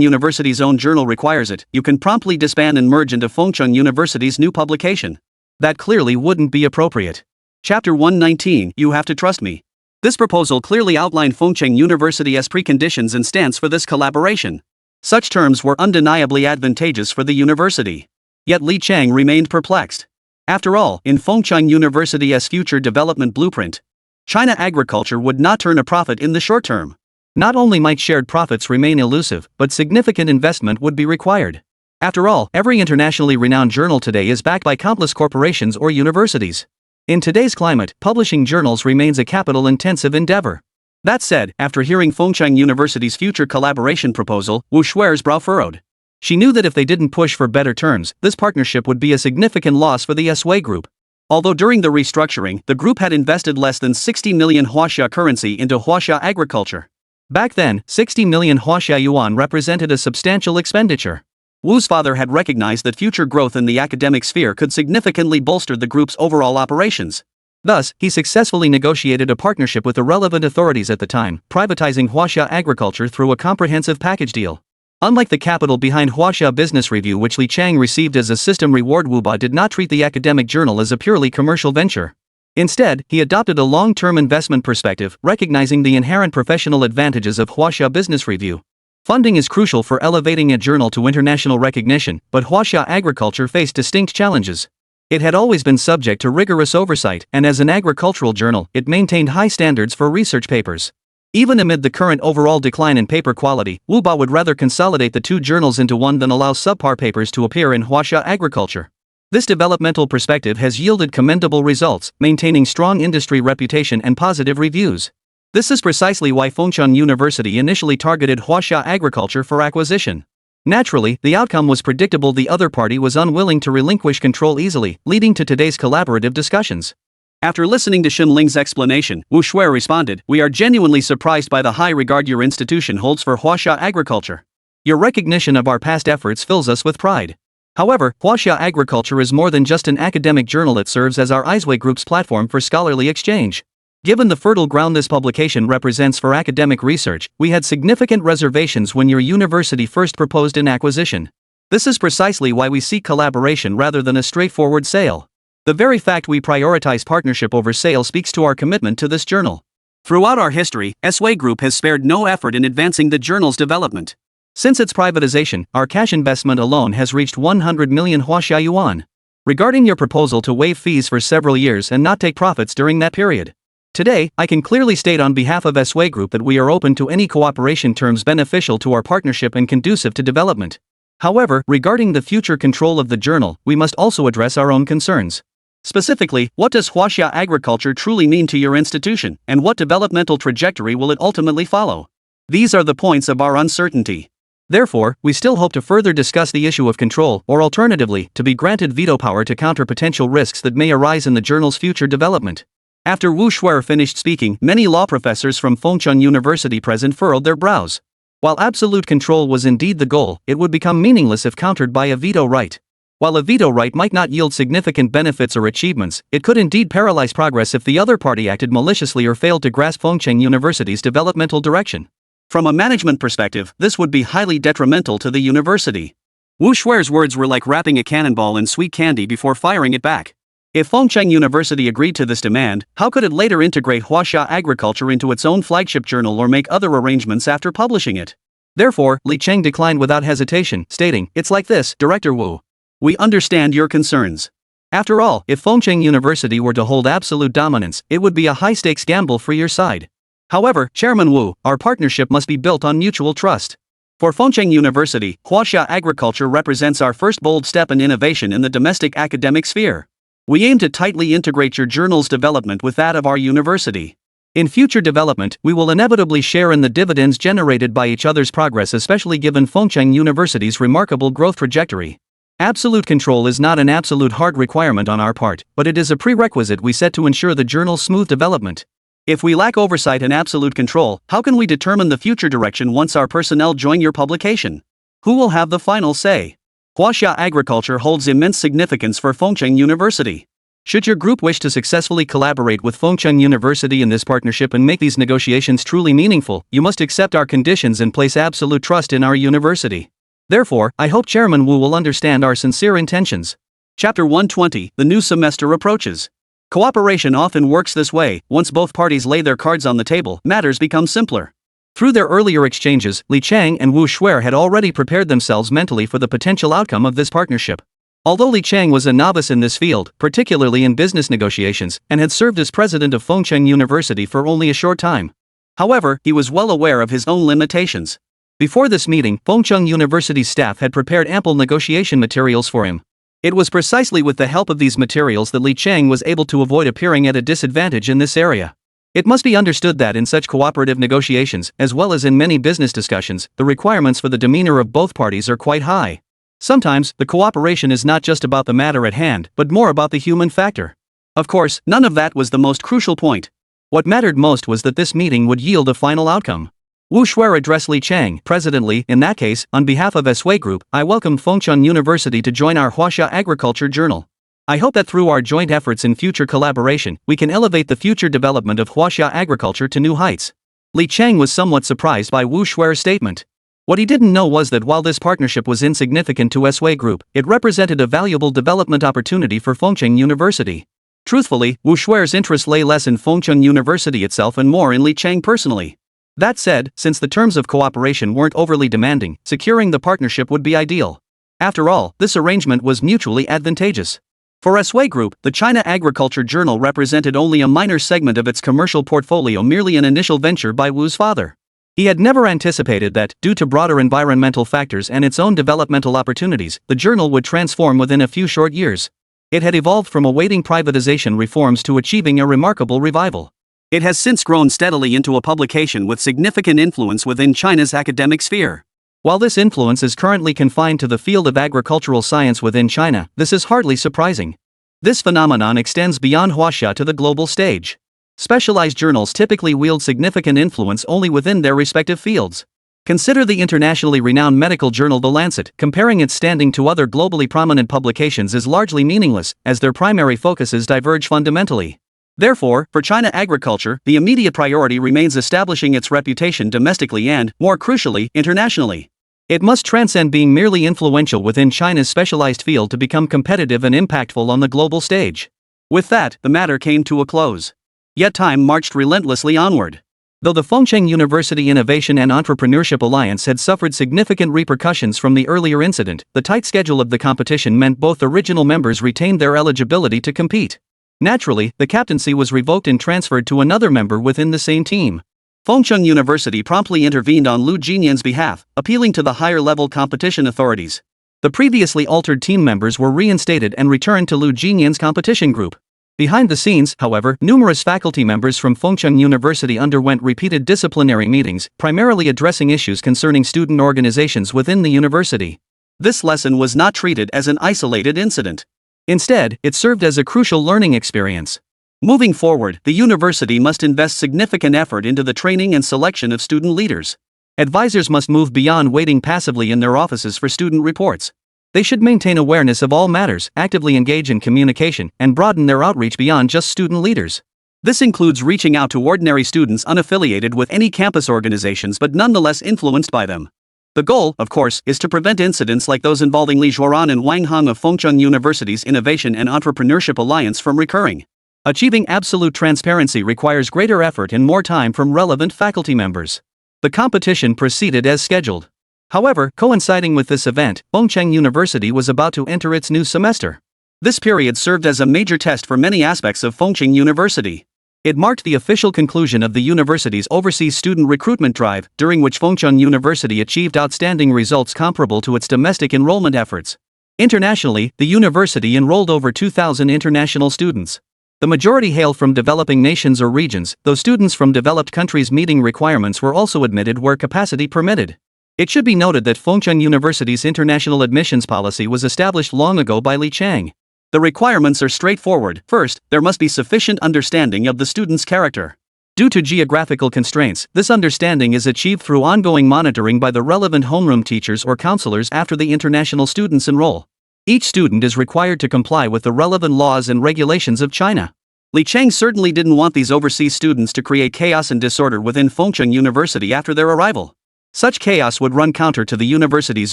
University's own journal requires it, you can promptly disband and merge into Fengcheng University's new publication. That clearly wouldn't be appropriate. Chapter 119, You Have to Trust Me. This proposal clearly outlined Fengcheng University's preconditions and stance for this collaboration. Such terms were undeniably advantageous for the university. Yet Li Cheng remained perplexed. After all, in Fengcheng University's future development blueprint, China agriculture would not turn a profit in the short term. Not only might shared profits remain elusive, but significant investment would be required. After all, every internationally renowned journal today is backed by countless corporations or universities. In today's climate, publishing journals remains a capital-intensive endeavor. That said, after hearing Fengcheng University's future collaboration proposal, Wu Shuer's brow furrowed. She knew that if they didn't push for better terms, this partnership would be a significant loss for the SWA Group. Although during the restructuring, the group had invested less than 60 million Huaxia currency into Huaxia agriculture. Back then, 60 million Huaxia yuan represented a substantial expenditure. Wu's father had recognized that future growth in the academic sphere could significantly bolster the group's overall operations. Thus, he successfully negotiated a partnership with the relevant authorities at the time, privatizing Huaxia Agriculture through a comprehensive package deal. Unlike the capital behind Huaxia Business Review, which Li Chang received as a system reward, Wuba did not treat the academic journal as a purely commercial venture. Instead, he adopted a long-term investment perspective, recognizing the inherent professional advantages of Huaxia Business Review. Funding is crucial for elevating a journal to international recognition, but Huaxia Agriculture faced distinct challenges. It had always been subject to rigorous oversight, and as an agricultural journal, it maintained high standards for research papers. Even amid the current overall decline in paper quality, Wuba would rather consolidate the two journals into one than allow subpar papers to appear in Huaxia Agriculture. This developmental perspective has yielded commendable results, maintaining strong industry reputation and positive reviews. This is precisely why Fengchun University initially targeted Huaxia Agriculture for acquisition. Naturally, the outcome was predictable. The other party was unwilling to relinquish control easily, leading to today's collaborative discussions. After listening to Xin Ling's explanation, Wu Shuai responded, "We are genuinely surprised by the high regard your institution holds for Huaxia Agriculture. Your recognition of our past efforts fills us with pride. However, Huaxia Agriculture is more than just an academic journal. It serves as our Eiswei Group's platform for scholarly exchange. Given the fertile ground this publication represents for academic research, we had significant reservations when your university first proposed an acquisition. This is precisely why we seek collaboration rather than a straightforward sale. The very fact we prioritize partnership over sale speaks to our commitment to this journal. Throughout our history, Eiswei Group has spared no effort in advancing the journal's development. Since its privatization, our cash investment alone has reached 100 million Huaxia yuan. Regarding your proposal to waive fees for several years and not take profits during that period, today, I can clearly state on behalf of Eiswei Group that we are open to any cooperation terms beneficial to our partnership and conducive to development. However, regarding the future control of the journal, we must also address our own concerns. Specifically, what does Huaxia Agriculture truly mean to your institution, and what developmental trajectory will it ultimately follow? These are the points of our uncertainty. Therefore, we still hope to further discuss the issue of control, or alternatively, to be granted veto power to counter potential risks that may arise in the journal's future development. After Wu Shuai finished speaking, many law professors from Fengchun University present furrowed their brows. While absolute control was indeed the goal, it would become meaningless if countered by a veto right. While a veto right might not yield significant benefits or achievements, it could indeed paralyze progress if the other party acted maliciously or failed to grasp Fengchun University's developmental direction. From a management perspective, this would be highly detrimental to the university. Wu Shuai's words were like wrapping a cannonball in sweet candy before firing it back. If Fengchun University agreed to this demand, how could it later integrate Huaxia Agriculture into its own flagship journal or make other arrangements after publishing it? Therefore, Li Cheng declined without hesitation, stating, "It's like this, Director Wu. We understand your concerns. After all, if Fengchun University were to hold absolute dominance, it would be a high-stakes gamble for your side. However, Chairman Wu, our partnership must be built on mutual trust. For Fengchun University, Huaxia Agriculture represents our first bold step in innovation in the domestic academic sphere. We aim to tightly integrate your journal's development with that of our university. In future development, we will inevitably share in the dividends generated by each other's progress, especially given Fengchun University's remarkable growth trajectory. Absolute control is not an absolute hard requirement on our part, but it is a prerequisite we set to ensure the journal's smooth development. If we lack oversight and absolute control, how can we determine the future direction once our personnel join your publication? Who will have the final say? Huaxia Agriculture holds immense significance for Fengchun University. Should your group wish to successfully collaborate with Fengchun University in this partnership and make these negotiations truly meaningful, you must accept our conditions and place absolute trust in our university. Therefore, I hope Chairman Wu will understand our sincere intentions." Chapter 120, The New Semester Approaches. Cooperation often works this way. Once both parties lay their cards on the table, matters become simpler. Through their earlier exchanges, Li Chang and Wu Shuai had already prepared themselves mentally for the potential outcome of this partnership. Although Li Chang was a novice in this field, particularly in business negotiations, and had served as president of Fengchun University for only a short time. However, he was well aware of his own limitations. Before this meeting, Fengchun University's staff had prepared ample negotiation materials for him. It was precisely with the help of these materials that Li Chang was able to avoid appearing at a disadvantage in this area. It must be understood that in such cooperative negotiations, as well as in many business discussions, the requirements for the demeanor of both parties are quite high. Sometimes, the cooperation is not just about the matter at hand, but more about the human factor. Of course, none of that was the most crucial point. What mattered most was that this meeting would yield a final outcome. Wu Shuai addressed Li Chang, "President Li, in that case, on behalf of Eiswei Group, I welcome Fengchun University to join our Huaxia Agriculture Journal. I hope that through our joint efforts in future collaboration, we can elevate the future development of Huaxia agriculture to new heights. Li Chang was somewhat surprised by Wu Shui's statement. What he didn't know was that while this partnership was insignificant to Sui Group, it represented a valuable development opportunity for Fengcheng University. Truthfully, Wu Shui's interest lay less in Fengcheng University itself and more in Li Chang personally. That said, since the terms of cooperation weren't overly demanding, securing the partnership would be ideal. After all, this arrangement was mutually advantageous. For Sui Group, the China Agriculture Journal represented only a minor segment of its commercial portfolio, merely an initial venture by Wu's father. He had never anticipated that, due to broader environmental factors and its own developmental opportunities, the journal would transform within a few short years. It had evolved from awaiting privatization reforms to achieving a remarkable revival. It has since grown steadily into a publication with significant influence within China's academic sphere. While this influence is currently confined to the field of agricultural science within China, this is hardly surprising. This phenomenon extends beyond Huaxia to the global stage. Specialized journals typically wield significant influence only within their respective fields. Consider the internationally renowned medical journal The Lancet. Comparing its standing to other globally prominent publications is largely meaningless, as their primary focuses diverge fundamentally. Therefore, for China agriculture, the immediate priority remains establishing its reputation domestically and, more crucially, internationally. It must transcend being merely influential within China's specialized field to become competitive and impactful on the global stage. With that, the matter came to a close. Yet time marched relentlessly onward. Though the Fengcheng University Innovation and Entrepreneurship Alliance had suffered significant repercussions from the earlier incident, the tight schedule of the competition meant both original members retained their eligibility to compete. Naturally, the captaincy was revoked and transferred to another member within the same team. Fengcheng University promptly intervened on Lu Jinyan's behalf, appealing to the higher-level competition authorities. The previously altered team members were reinstated and returned to Lu Jinyan's competition group. Behind the scenes, however, numerous faculty members from Fengcheng University underwent repeated disciplinary meetings, primarily addressing issues concerning student organizations within the university. This lesson was not treated as an isolated incident. Instead, it served as a crucial learning experience. Moving forward, the university must invest significant effort into the training and selection of student leaders. Advisors must move beyond waiting passively in their offices for student reports. They should maintain awareness of all matters, actively engage in communication, and broaden their outreach beyond just student leaders. This includes reaching out to ordinary students unaffiliated with any campus organizations but nonetheless influenced by them. The goal, of course, is to prevent incidents like those involving Li Zhuoran and Wang Hong of Fengcheng University's Innovation and Entrepreneurship Alliance from recurring. Achieving absolute transparency requires greater effort and more time from relevant faculty members. The competition proceeded as scheduled. However, coinciding with this event, Fengcheng University was about to enter its new semester. This period served as a major test for many aspects of Fengcheng University. It marked the official conclusion of the university's overseas student recruitment drive, during which Fengcheng University achieved outstanding results comparable to its domestic enrollment efforts. Internationally, the university enrolled over 2,000 international students. The majority hail from developing nations or regions, though students from developed countries meeting requirements were also admitted where capacity permitted. It should be noted that Fengcheng University's international admissions policy was established long ago by Li Chang. The requirements are straightforward. First, there must be sufficient understanding of the student's character. Due to geographical constraints, this understanding is achieved through ongoing monitoring by the relevant homeroom teachers or counselors after the international students enroll. Each student is required to comply with the relevant laws and regulations of China. Li Chang certainly didn't want these overseas students to create chaos and disorder within Fengcheng University after their arrival. Such chaos would run counter to the university's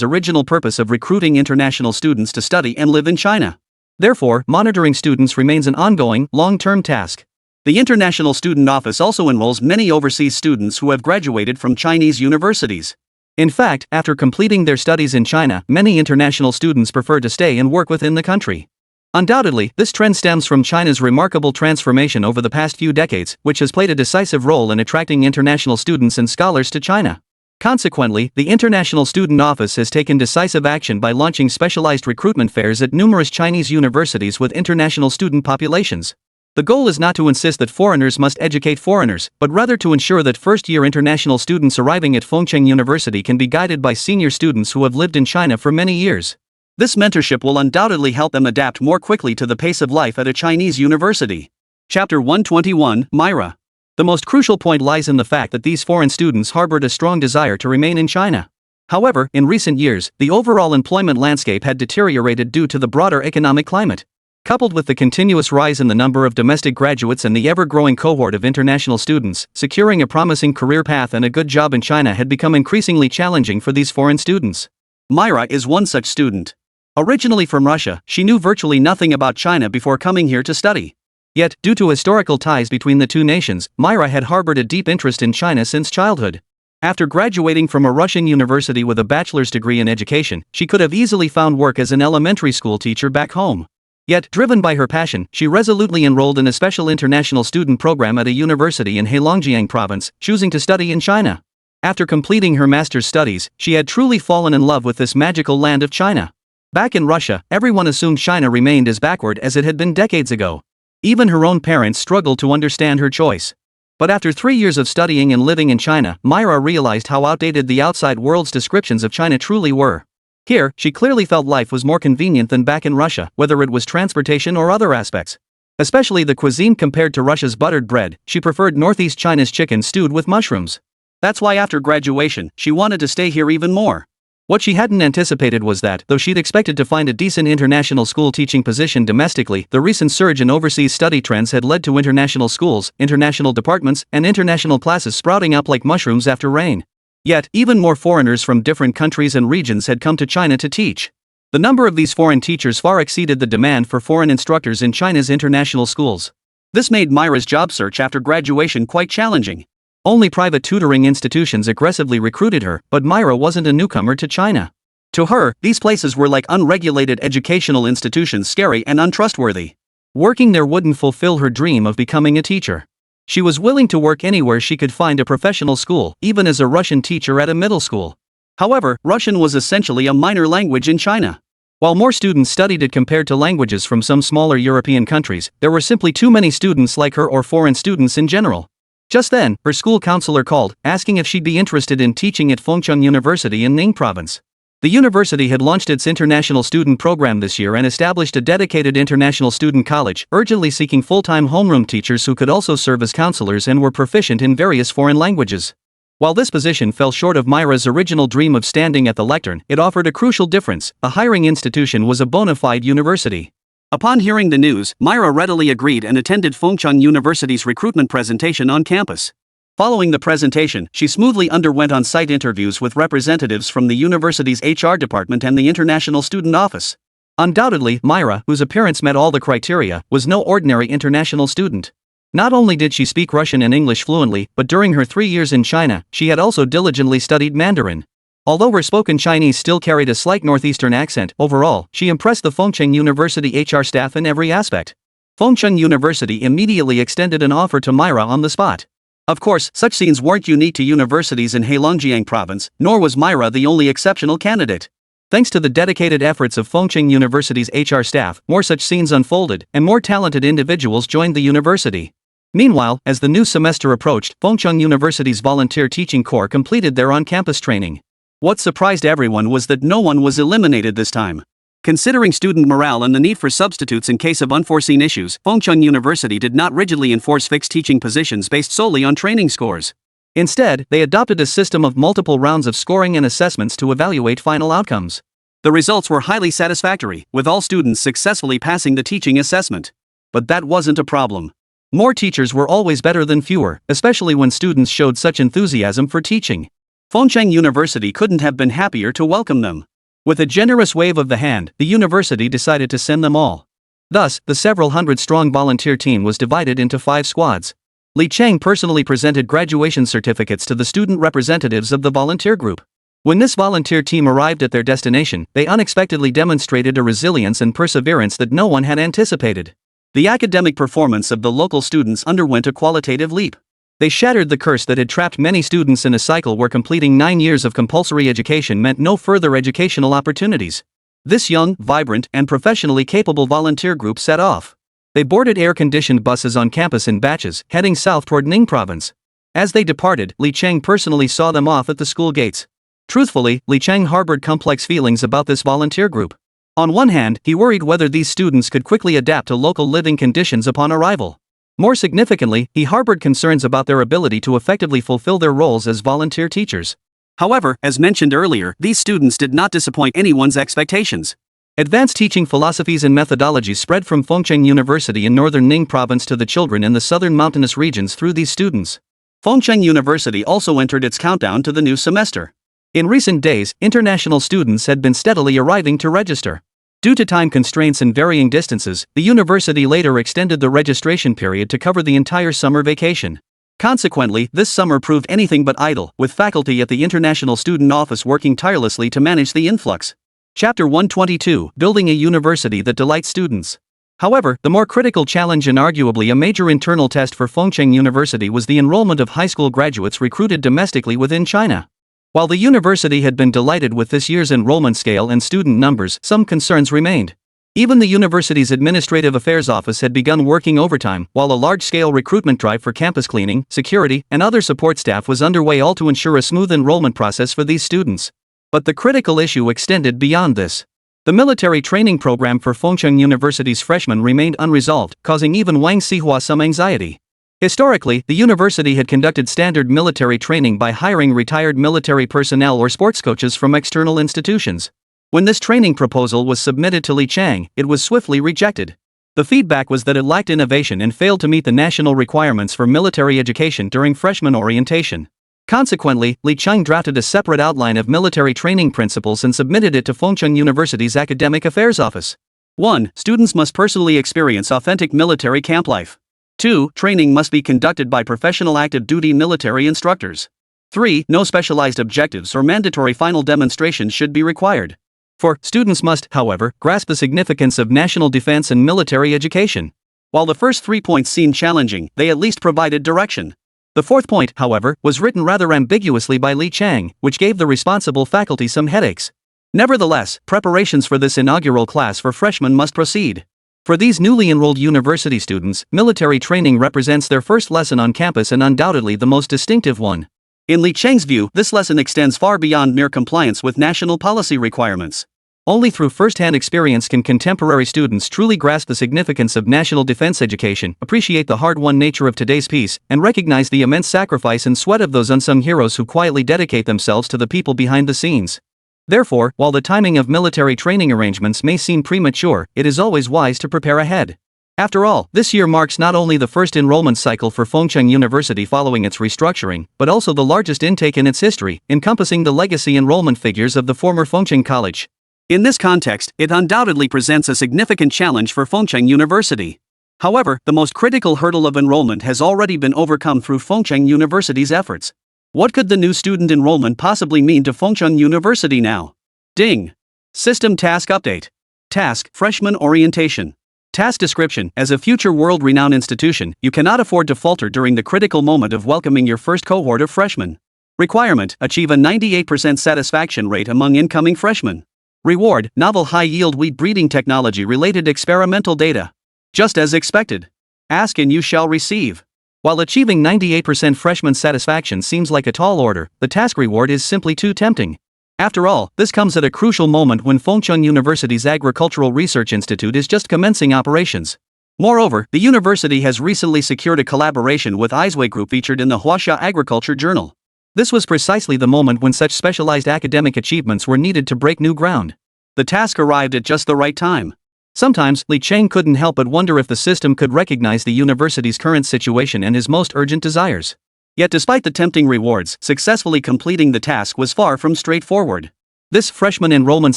original purpose of recruiting international students to study and live in China. Therefore, monitoring students remains an ongoing, long-term task. The International Student Office also enrolls many overseas students who have graduated from Chinese universities. In fact, after completing their studies in China, many international students prefer to stay and work within the country. Undoubtedly, this trend stems from China's remarkable transformation over the past few decades, which has played a decisive role in attracting international students and scholars to China. Consequently, the International Student Office has taken decisive action by launching specialized recruitment fairs at numerous Chinese universities with international student populations. The goal is not to insist that foreigners must educate foreigners, but rather to ensure that first-year international students arriving at Fengcheng University can be guided by senior students who have lived in China for many years. This mentorship will undoubtedly help them adapt more quickly to the pace of life at a Chinese university. Chapter 121, Myra. The most crucial point lies in the fact that these foreign students harbored a strong desire to remain in China. However, in recent years, the overall employment landscape had deteriorated due to the broader economic climate. Coupled with the continuous rise in the number of domestic graduates and the ever-growing cohort of international students, securing a promising career path and a good job in China had become increasingly challenging for these foreign students. Myra is one such student. Originally from Russia, she knew virtually nothing about China before coming here to study. Yet, due to historical ties between the two nations, Myra had harbored a deep interest in China since childhood. After graduating from a Russian university with a bachelor's degree in education, she could have easily found work as an elementary school teacher back home. Yet, driven by her passion, she resolutely enrolled in a special international student program at a university in Heilongjiang province, choosing to study in China. After completing her master's studies, she had truly fallen in love with this magical land of China. Back in Russia, everyone assumed China remained as backward as it had been decades ago. Even her own parents struggled to understand her choice. But after 3 years of studying and living in China, Myra realized how outdated the outside world's descriptions of China truly were. Here, she clearly felt life was more convenient than back in Russia, whether it was transportation or other aspects. Especially the cuisine compared to Russia's buttered bread, she preferred Northeast China's chicken stewed with mushrooms. That's why after graduation, she wanted to stay here even more. What she hadn't anticipated was that, though she'd expected to find a decent international school teaching position domestically, the recent surge in overseas study trends had led to international schools, international departments, and international classes sprouting up like mushrooms after rain. Yet, even more foreigners from different countries and regions had come to China to teach. The number of these foreign teachers far exceeded the demand for foreign instructors in China's international schools. This made Myra's job search after graduation quite challenging. Only private tutoring institutions aggressively recruited her, but Myra wasn't a newcomer to China. To her, these places were like unregulated educational institutions, scary and untrustworthy. Working there wouldn't fulfill her dream of becoming a teacher. She was willing to work anywhere she could find a professional school, even as a Russian teacher at a middle school. However, Russian was essentially a minor language in China. While more students studied it compared to languages from some smaller European countries, there were simply too many students like her or foreign students in general. Just then, her school counselor called, asking if she'd be interested in teaching at Fengcheng University in Ning Province. The university had launched its international student program this year and established a dedicated international student college, urgently seeking full-time homeroom teachers who could also serve as counselors and were proficient in various foreign languages. While this position fell short of Myra's original dream of standing at the lectern, it offered a crucial difference: the hiring institution was a bona fide university. Upon hearing the news, Myra readily agreed and attended Fengcheng University's recruitment presentation on campus. Following the presentation, she smoothly underwent on-site interviews with representatives from the university's HR department and the International Student Office. Undoubtedly, Myra, whose appearance met all the criteria, was no ordinary international student. Not only did she speak Russian and English fluently, but during her 3 years in China, she had also diligently studied Mandarin. Although her spoken Chinese still carried a slight northeastern accent, overall, she impressed the Fengcheng University HR staff in every aspect. Fengcheng University immediately extended an offer to Myra on the spot. Of course, such scenes weren't unique to universities in Heilongjiang province, nor was Myra the only exceptional candidate. Thanks to the dedicated efforts of Fengcheng University's HR staff, more such scenes unfolded, and more talented individuals joined the university. Meanwhile, as the new semester approached, Fengcheng University's volunteer teaching corps completed their on-campus training. What surprised everyone was that no one was eliminated this time. Considering student morale and the need for substitutes in case of unforeseen issues, Fengcheng University did not rigidly enforce fixed teaching positions based solely on training scores. Instead, they adopted a system of multiple rounds of scoring and assessments to evaluate final outcomes. The results were highly satisfactory, with all students successfully passing the teaching assessment. But that wasn't a problem. More teachers were always better than fewer, especially when students showed such enthusiasm for teaching. Fengcheng University couldn't have been happier to welcome them. With a generous wave of the hand, the university decided to send them all. Thus, the several hundred-strong volunteer team was divided into 5 squads. Li Cheng personally presented graduation certificates to the student representatives of the volunteer group. When this volunteer team arrived at their destination, they unexpectedly demonstrated a resilience and perseverance that no one had anticipated. The academic performance of the local students underwent a qualitative leap. They shattered the curse that had trapped many students in a cycle where completing 9 years of compulsory education meant no further educational opportunities. This young, vibrant, and professionally capable volunteer group set off. They boarded air-conditioned buses on campus in batches, heading south toward Ning Province. As they departed, Li Cheng personally saw them off at the school gates. Truthfully, Li Cheng harbored complex feelings about this volunteer group. On one hand, he worried whether these students could quickly adapt to local living conditions upon arrival. More significantly, he harbored concerns about their ability to effectively fulfill their roles as volunteer teachers. However, as mentioned earlier, these students did not disappoint anyone's expectations. Advanced teaching philosophies and methodologies spread from Fengcheng University in northern Ning province to the children in the southern mountainous regions through these students. Fengcheng University also entered its countdown to the new semester. In recent days, international students had been steadily arriving to register. Due to time constraints and varying distances, the university later extended the registration period to cover the entire summer vacation. Consequently, this summer proved anything but idle, with faculty at the International Student Office working tirelessly to manage the influx. Chapter 122, Building a University that Delights Students. However, the more critical challenge and arguably a major internal test for Fengcheng University was the enrollment of high school graduates recruited domestically within China. While the university had been delighted with this year's enrollment scale and student numbers, some concerns remained. Even the university's Administrative Affairs Office had begun working overtime, while a large-scale recruitment drive for campus cleaning, security, and other support staff was underway, all to ensure a smooth enrollment process for these students. But the critical issue extended beyond this. The military training program for Fengcheng University's freshmen remained unresolved, causing even Wang Xihua some anxiety. Historically, the university had conducted standard military training by hiring retired military personnel or sports coaches from external institutions. When this training proposal was submitted to Li Chang, it was swiftly rejected. The feedback was that it lacked innovation and failed to meet the national requirements for military education during freshman orientation. Consequently, Li Chang drafted a separate outline of military training principles and submitted it to Fengcheng University's Academic Affairs Office. 1. Students must personally experience authentic military camp life. 2. Training must be conducted by professional active duty military instructors. 3. No specialized objectives or mandatory final demonstrations should be required. 4. Students must, however, grasp the significance of national defense and military education. While the first 3 points seemed challenging, they at least provided direction. The fourth point, however, was written rather ambiguously by Li Chang, which gave the responsible faculty some headaches. Nevertheless, preparations for this inaugural class for freshmen must proceed. For these newly enrolled university students, military training represents their first lesson on campus and undoubtedly the most distinctive one. In Li Chang's view, this lesson extends far beyond mere compliance with national policy requirements. Only through first-hand experience can contemporary students truly grasp the significance of national defense education, appreciate the hard-won nature of today's peace, and recognize the immense sacrifice and sweat of those unsung heroes who quietly dedicate themselves to the people behind the scenes. Therefore, while the timing of military training arrangements may seem premature, it is always wise to prepare ahead. After all, this year marks not only the first enrollment cycle for Fengcheng University following its restructuring, but also the largest intake in its history, encompassing the legacy enrollment figures of the former Fengcheng College. In this context, it undoubtedly presents a significant challenge for Fengcheng University. However, the most critical hurdle of enrollment has already been overcome through Fengcheng University's efforts. What could the new student enrollment possibly mean to Fengcheng University now? Ding! System Task Update. Task: Freshman Orientation. Task description: as a future world-renowned institution, you cannot afford to falter during the critical moment of welcoming your first cohort of freshmen. Requirement: achieve a 98% satisfaction rate among incoming freshmen. Reward: novel high-yield wheat breeding technology-related experimental data. Just as expected. Ask and you shall receive. While achieving 98% freshman satisfaction seems like a tall order, the task reward is simply too tempting. After all, this comes at a crucial moment when Fengcheng University's Agricultural Research Institute is just commencing operations. Moreover, the university has recently secured a collaboration with Izway Group featured in the Huaxia Agriculture Journal. This was precisely the moment when such specialized academic achievements were needed to break new ground. The task arrived at just the right time. Sometimes, Li Chang couldn't help but wonder if the system could recognize the university's current situation and his most urgent desires. Yet despite the tempting rewards, successfully completing the task was far from straightforward. This freshman enrollment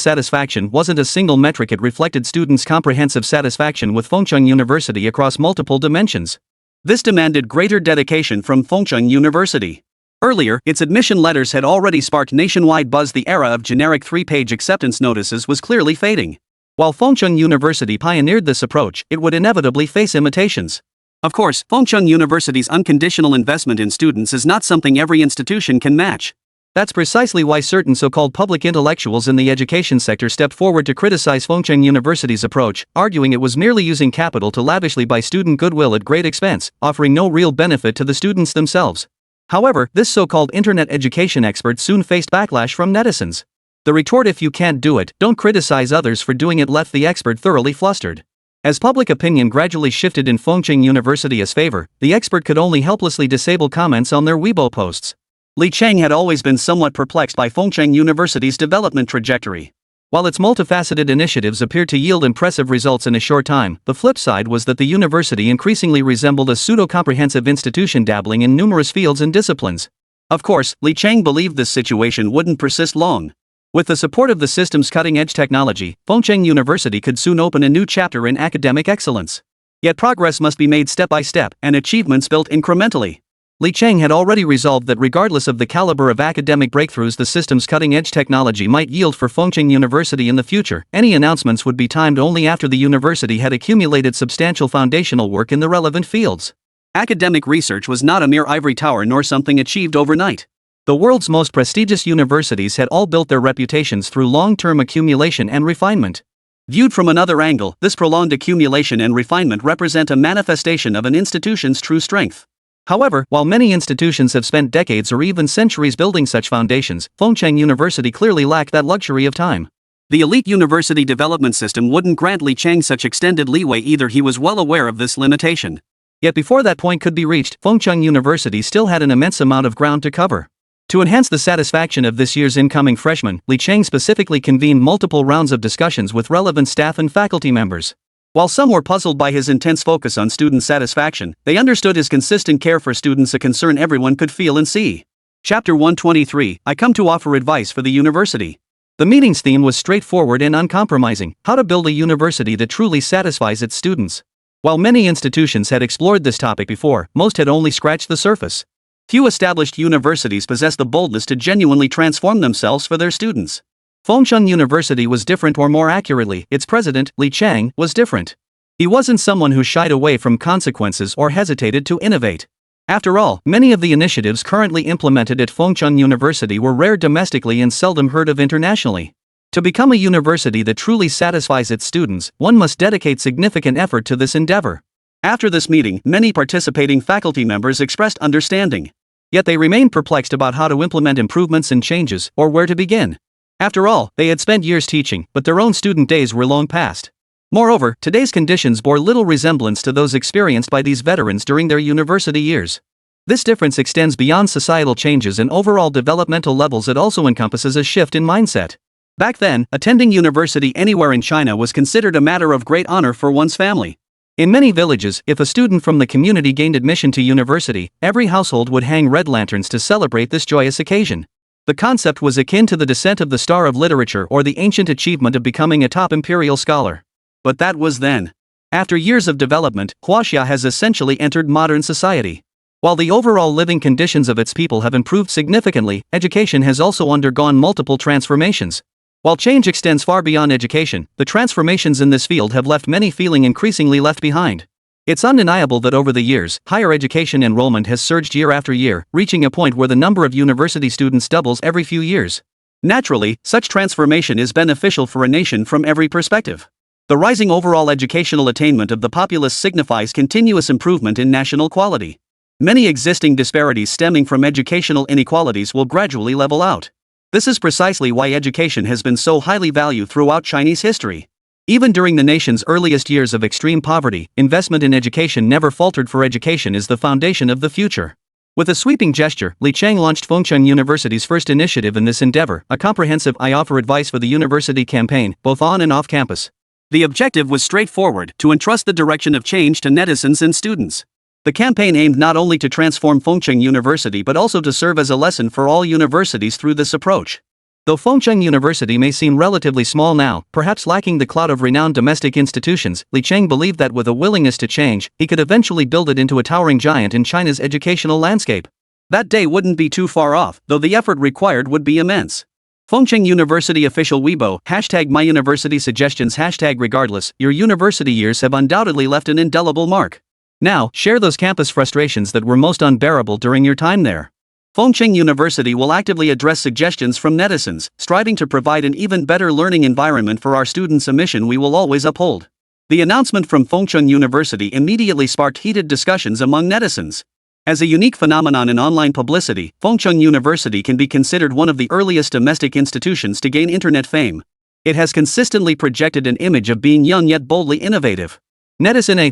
satisfaction wasn't a single metric, it reflected students' comprehensive satisfaction with Fengcheng University across multiple dimensions. This demanded greater dedication from Fengcheng University. Earlier, its admission letters had already sparked nationwide buzz. The era of generic 3-page acceptance notices was clearly fading. While Fengcheng University pioneered this approach, it would inevitably face imitations. Of course, Fengcheng University's unconditional investment in students is not something every institution can match. That's precisely why certain so-called public intellectuals in the education sector stepped forward to criticize Fengcheng University's approach, arguing it was merely using capital to lavishly buy student goodwill at great expense, offering no real benefit to the students themselves. However, this so-called internet education expert soon faced backlash from netizens. The retort, "If you can't do it, don't criticize others for doing it," left the expert thoroughly flustered. As public opinion gradually shifted in Fengcheng University's favor, the expert could only helplessly disable comments on their Weibo posts. Li Chang had always been somewhat perplexed by Fengcheng University's development trajectory. While its multifaceted initiatives appeared to yield impressive results in a short time, the flip side was that the university increasingly resembled a pseudo-comprehensive institution dabbling in numerous fields and disciplines. Of course, Li Cheng believed this situation wouldn't persist long. With the support of the system's cutting-edge technology, Fengcheng University could soon open a new chapter in academic excellence. Yet progress must be made step by step, and achievements built incrementally. Li Cheng had already resolved that regardless of the caliber of academic breakthroughs the system's cutting-edge technology might yield for Fengcheng University in the future, any announcements would be timed only after the university had accumulated substantial foundational work in the relevant fields. Academic research was not a mere ivory tower nor something achieved overnight. The world's most prestigious universities had all built their reputations through long-term accumulation and refinement. Viewed from another angle, this prolonged accumulation and refinement represent a manifestation of an institution's true strength. However, while many institutions have spent decades or even centuries building such foundations, Fengcheng University clearly lacked that luxury of time. The elite university development system wouldn't grant Li Cheng such extended leeway either. He was well aware of this limitation. Yet before that point could be reached, Fengcheng University still had an immense amount of ground to cover. To enhance the satisfaction of this year's incoming freshmen, Li Cheng specifically convened multiple rounds of discussions with relevant staff and faculty members. While some were puzzled by his intense focus on student satisfaction, they understood his consistent care for students, a concern everyone could feel and see. Chapter 123, I come to offer advice for the university. The meeting's theme was straightforward and uncompromising: how to build a university that truly satisfies its students. While many institutions had explored this topic before, most had only scratched the surface. Few established universities possessed the boldness to genuinely transform themselves for their students. Fengcheng University was different, or more accurately, its president, Li Cheng, was different. He wasn't someone who shied away from consequences or hesitated to innovate. After all, many of the initiatives currently implemented at Fengcheng University were rare domestically and seldom heard of internationally. To become a university that truly satisfies its students, one must dedicate significant effort to this endeavor. After this meeting, many participating faculty members expressed understanding. Yet they remained perplexed about how to implement improvements and changes, or where to begin. After all, they had spent years teaching, but their own student days were long past. Moreover, today's conditions bore little resemblance to those experienced by these veterans during their university years. This difference extends beyond societal changes and overall developmental levels. It also encompasses a shift in mindset. Back then, attending university anywhere in China was considered a matter of great honor for one's family. In many villages, if a student from the community gained admission to university, every household would hang red lanterns to celebrate this joyous occasion. The concept was akin to the descent of the star of literature or the ancient achievement of becoming a top imperial scholar. But that was then. After years of development, Huaxia has essentially entered modern society. While the overall living conditions of its people have improved significantly, education has also undergone multiple transformations. While change extends far beyond education, the transformations in this field have left many feeling increasingly left behind. It's undeniable that over the years, higher education enrollment has surged year after year, reaching a point where the number of university students doubles every few years. Naturally, such transformation is beneficial for a nation from every perspective. The rising overall educational attainment of the populace signifies continuous improvement in national quality. Many existing disparities stemming from educational inequalities will gradually level out. This is precisely why education has been so highly valued throughout Chinese history. Even during the nation's earliest years of extreme poverty, investment in education never faltered, for education is the foundation of the future. With a sweeping gesture, Li Cheng launched Fengcheng University's first initiative in this endeavor, a comprehensive I Offer Advice for the University campaign, both on and off campus. The objective was straightforward: to entrust the direction of change to netizens and students. The campaign aimed not only to transform Fengcheng University but also to serve as a lesson for all universities through this approach. Though Fengcheng University may seem relatively small now, perhaps lacking the clout of renowned domestic institutions, Li Cheng believed that with a willingness to change, he could eventually build it into a towering giant in China's educational landscape. That day wouldn't be too far off, though the effort required would be immense. Fengcheng University official Weibo, #MyUniversitySuggestions, #regardless, your university years have undoubtedly left an indelible mark. Now, share those campus frustrations that were most unbearable during your time there. Fengcheng University will actively address suggestions from netizens, striving to provide an even better learning environment for our students, a mission we will always uphold. The announcement from Fengcheng University immediately sparked heated discussions among netizens. As a unique phenomenon in online publicity, Fengcheng University can be considered one of the earliest domestic institutions to gain internet fame. It has consistently projected an image of being young yet boldly innovative.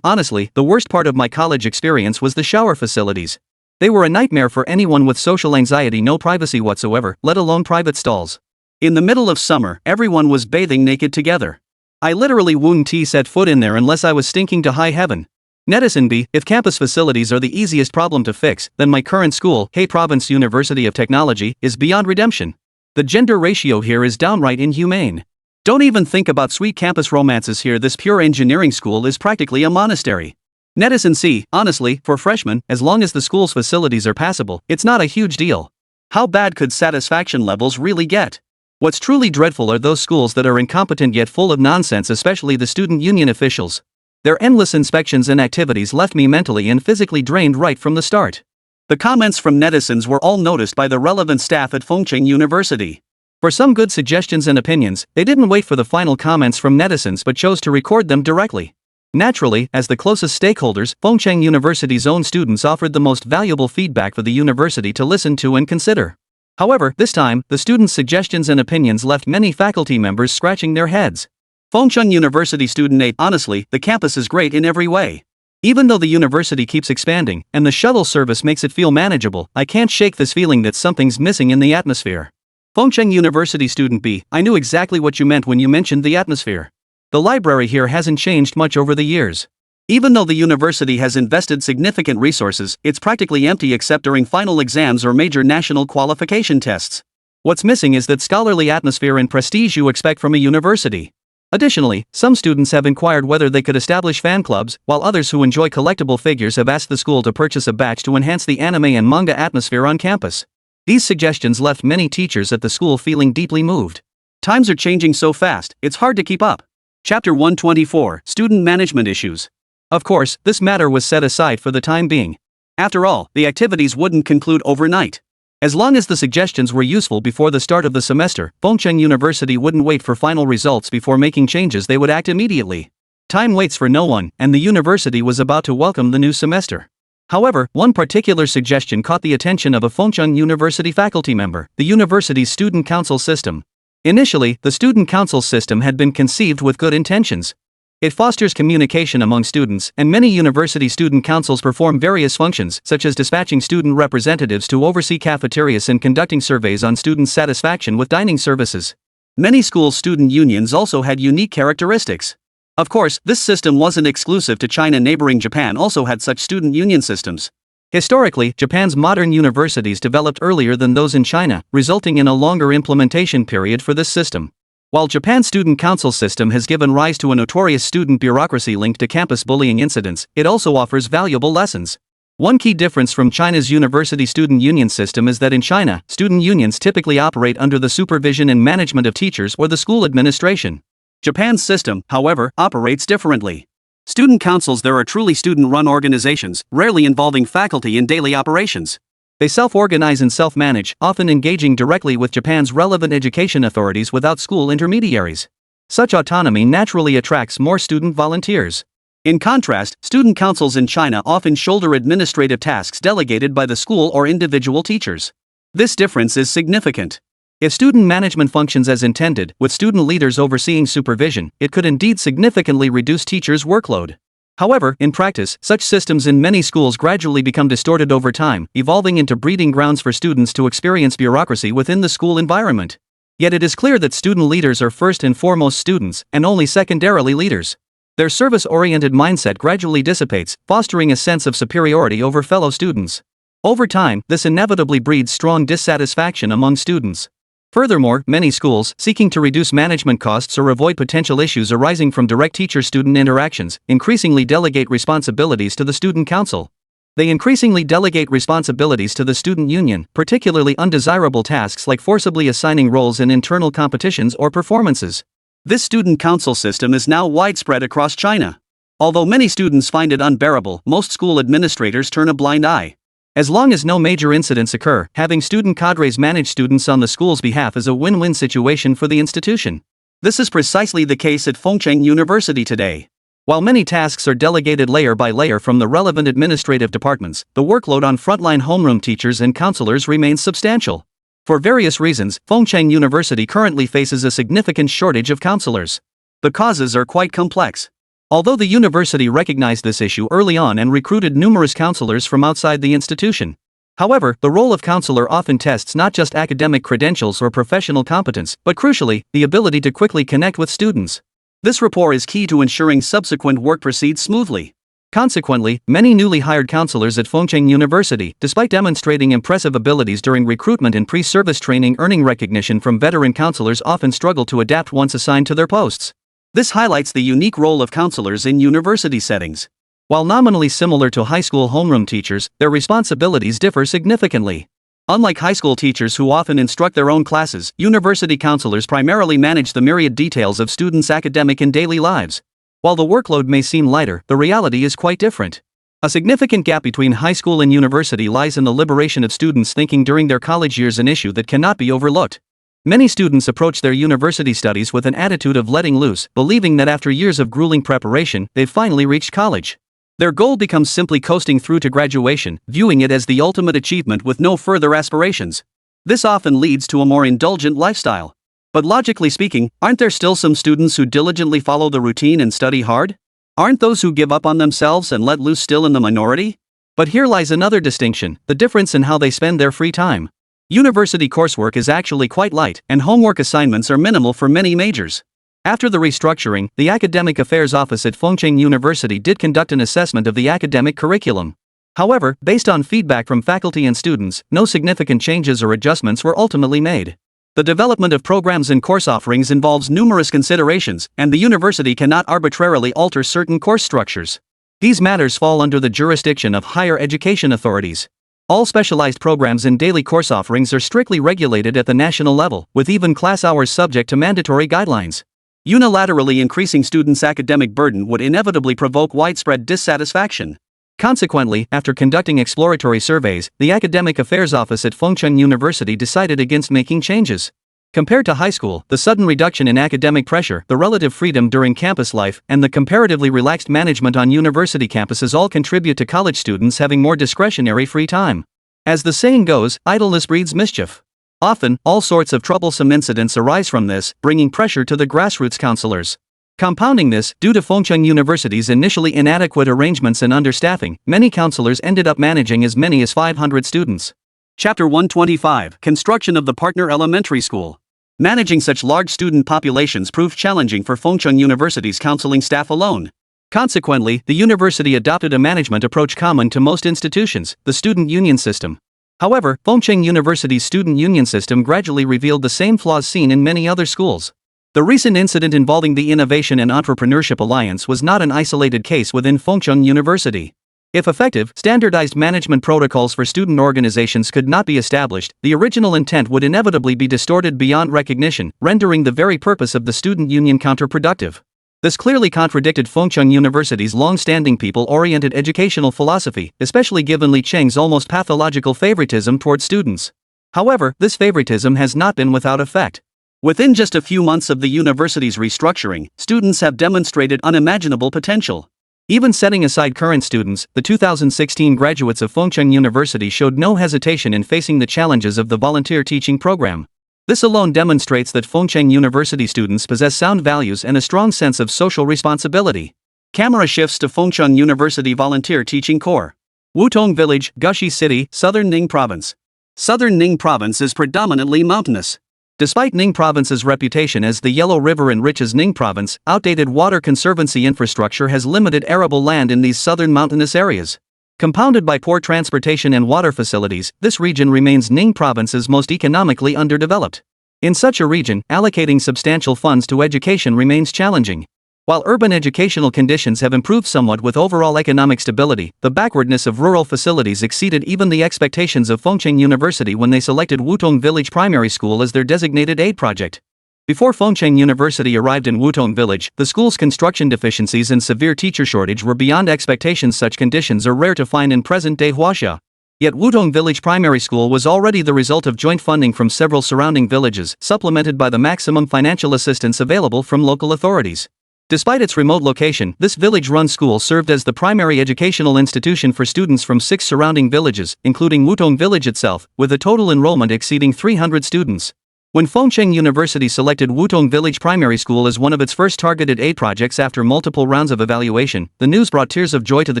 Honestly, the worst part of my college experience was the shower facilities. They were a nightmare for anyone with social anxiety. No privacy whatsoever, let alone private stalls. In the middle of summer, everyone was bathing naked together. I literally wouldn't set foot in there unless I was stinking to high heaven. Netizen B, if campus facilities are the easiest problem to fix, then my current school, Hey Province University of Technology, is beyond redemption. The gender ratio here is downright inhumane. Don't even think about sweet campus romances here. This pure engineering school is practically a monastery. Netizen C, honestly, for freshmen, as long as the school's facilities are passable, it's not a huge deal. How bad could satisfaction levels really get? What's truly dreadful are those schools that are incompetent yet full of nonsense, especially the student union officials. Their endless inspections and activities left me mentally and physically drained right from the start. The comments from netizens were all noticed by the relevant staff at Fengcheng University. For some good suggestions and opinions, they didn't wait for the final comments from netizens but chose to record them directly. Naturally, as the closest stakeholders, Fengcheng University's own students offered the most valuable feedback for the university to listen to and consider. However, this time, the students' suggestions and opinions left many faculty members scratching their heads. Fengcheng University student 8, honestly, the campus is great in every way. Even though the university keeps expanding, and the shuttle service makes it feel manageable, I can't shake this feeling that something's missing in the atmosphere. Fengcheng University student B, I knew exactly what you meant when you mentioned the atmosphere. The library here hasn't changed much over the years. Even though the university has invested significant resources, it's practically empty except during final exams or major national qualification tests. What's missing is that scholarly atmosphere and prestige you expect from a university. Additionally, some students have inquired whether they could establish fan clubs, while others who enjoy collectible figures have asked the school to purchase a batch to enhance the anime and manga atmosphere on campus. These suggestions left many teachers at the school feeling deeply moved. Times are changing so fast, it's hard to keep up. Chapter 124, Student Management Issues. Of course, this matter was set aside for the time being. After all, the activities wouldn't conclude overnight. As long as the suggestions were useful before the start of the semester, Fengcheng University wouldn't wait for final results before making changes. They would act immediately. Time waits for no one, and the university was about to welcome the new semester. However, one particular suggestion caught the attention of a Fengcheng University faculty member: the university's student council system. Initially, the student council system had been conceived with good intentions. It fosters communication among students, and many university student councils perform various functions, such as dispatching student representatives to oversee cafeterias and conducting surveys on student satisfaction with dining services. Many schools' student unions also had unique characteristics. Of course, this system wasn't exclusive to China. Neighboring Japan also had such student union systems. Historically, Japan's modern universities developed earlier than those in China, resulting in a longer implementation period for this system. While Japan's student council system has given rise to a notorious student bureaucracy linked to campus bullying incidents, it also offers valuable lessons. One key difference from China's university student union system is that in China, student unions typically operate under the supervision and management of teachers or the school administration. Japan's system, however, operates differently. Student councils there are truly student-run organizations, rarely involving faculty in daily operations. They self-organize and self-manage, often engaging directly with Japan's relevant education authorities without school intermediaries. Such autonomy naturally attracts more student volunteers. In contrast, student councils in China often shoulder administrative tasks delegated by the school or individual teachers. This difference is significant. If student management functions as intended, with student leaders overseeing supervision, it could indeed significantly reduce teachers' workload. However, in practice, such systems in many schools gradually become distorted over time, evolving into breeding grounds for students to experience bureaucracy within the school environment. Yet it is clear that student leaders are first and foremost students, and only secondarily leaders. Their service-oriented mindset gradually dissipates, fostering a sense of superiority over fellow students. Over time, this inevitably breeds strong dissatisfaction among students. Furthermore, many schools, seeking to reduce management costs or avoid potential issues arising from direct teacher-student interactions, increasingly delegate responsibilities to the student council. They increasingly delegate responsibilities to the student union, particularly undesirable tasks like forcibly assigning roles in internal competitions or performances. This student council system is now widespread across China. Although many students find it unbearable, most school administrators turn a blind eye. As long as no major incidents occur, having student cadres manage students on the school's behalf is a win-win situation for the institution. This is precisely the case at Fengcheng University today. While many tasks are delegated layer by layer from the relevant administrative departments, the workload on frontline homeroom teachers and counselors remains substantial. For various reasons, Fengcheng University currently faces a significant shortage of counselors. The causes are quite complex. Although the university recognized this issue early on and recruited numerous counselors from outside the institution. However, the role of counselor often tests not just academic credentials or professional competence, but crucially, the ability to quickly connect with students. This rapport is key to ensuring subsequent work proceeds smoothly. Consequently, many newly hired counselors at Fengcheng University, despite demonstrating impressive abilities during recruitment and pre-service training, earning recognition from veteran counselors, often struggle to adapt once assigned to their posts. This highlights the unique role of counselors in university settings. While nominally similar to high school homeroom teachers, their responsibilities differ significantly. Unlike high school teachers who often instruct their own classes, university counselors primarily manage the myriad details of students' academic and daily lives. While the workload may seem lighter, the reality is quite different. A significant gap between high school and university lies in the liberation of students' thinking during their college years, an issue that cannot be overlooked. Many students approach their university studies with an attitude of letting loose, believing that after years of grueling preparation, they've finally reached college. Their goal becomes simply coasting through to graduation, viewing it as the ultimate achievement with no further aspirations. This often leads to a more indulgent lifestyle. But logically speaking, aren't there still some students who diligently follow the routine and study hard? Aren't those who give up on themselves and let loose still in the minority? But here lies another distinction: the difference in how they spend their free time. University coursework is actually quite light, and homework assignments are minimal for many majors. After the restructuring, the Academic Affairs Office at Fengcheng University did conduct an assessment of the academic curriculum. However, based on feedback from faculty and students, no significant changes or adjustments were ultimately made. The development of programs and course offerings involves numerous considerations, and the university cannot arbitrarily alter certain course structures. These matters fall under the jurisdiction of higher education authorities. All specialized programs and daily course offerings are strictly regulated at the national level, with even class hours subject to mandatory guidelines. Unilaterally increasing students' academic burden would inevitably provoke widespread dissatisfaction. Consequently, after conducting exploratory surveys, the Academic Affairs Office at Fengcheng University decided against making changes. Compared to high school, the sudden reduction in academic pressure, the relative freedom during campus life, and the comparatively relaxed management on university campuses all contribute to college students having more discretionary free time. As the saying goes, idleness breeds mischief. Often, all sorts of troublesome incidents arise from this, bringing pressure to the grassroots counselors. Compounding this, due to Fengcheng University's initially inadequate arrangements and understaffing, many counselors ended up managing as many as 500 students. Chapter 125: Construction of the Partner Elementary School. Managing such large student populations proved challenging for Fengcheng University's counseling staff alone. Consequently, the university adopted a management approach common to most institutions: the student union system. However, Fengcheng University's student union system gradually revealed the same flaws seen in many other schools. The recent incident involving the Innovation and Entrepreneurship Alliance was not an isolated case within Fengcheng University. If effective, standardized management protocols for student organizations could not be established, the original intent would inevitably be distorted beyond recognition, rendering the very purpose of the student union counterproductive. This clearly contradicted Fengcheng University's long-standing people-oriented educational philosophy, especially given Li Cheng's almost pathological favoritism toward students. However, this favoritism has not been without effect. Within just a few months of the university's restructuring, students have demonstrated unimaginable potential. Even setting aside current students, the 2016 graduates of Fengcheng University showed no hesitation in facing the challenges of the volunteer teaching program. This alone demonstrates that Fengcheng University students possess sound values and a strong sense of social responsibility. Camera shifts to Fengcheng University Volunteer Teaching Corps. Wutong Village, Gushi City, Southern Ning Province. Southern Ning Province is predominantly mountainous. Despite Ning Province's reputation as the Yellow River enriches Ning Province, outdated water conservancy infrastructure has limited arable land in these southern mountainous areas. Compounded by poor transportation and water facilities, this region remains Ning Province's most economically underdeveloped. In such a region, allocating substantial funds to education remains challenging. While urban educational conditions have improved somewhat with overall economic stability, the backwardness of rural facilities exceeded even the expectations of Fengcheng University when they selected Wutong Village Primary School as their designated aid project. Before Fengcheng University arrived in Wutong Village, the school's construction deficiencies and severe teacher shortage were beyond expectations. Such conditions are rare to find in present-day Huaxia. Yet Wutong Village Primary School was already the result of joint funding from several surrounding villages, supplemented by the maximum financial assistance available from local authorities. Despite its remote location, this village-run school served as the primary educational institution for students from 6 surrounding villages, including Wutong Village itself, with a total enrollment exceeding 300 students. When Fengcheng University selected Wutong Village Primary School as one of its first targeted aid projects after multiple rounds of evaluation, the news brought tears of joy to the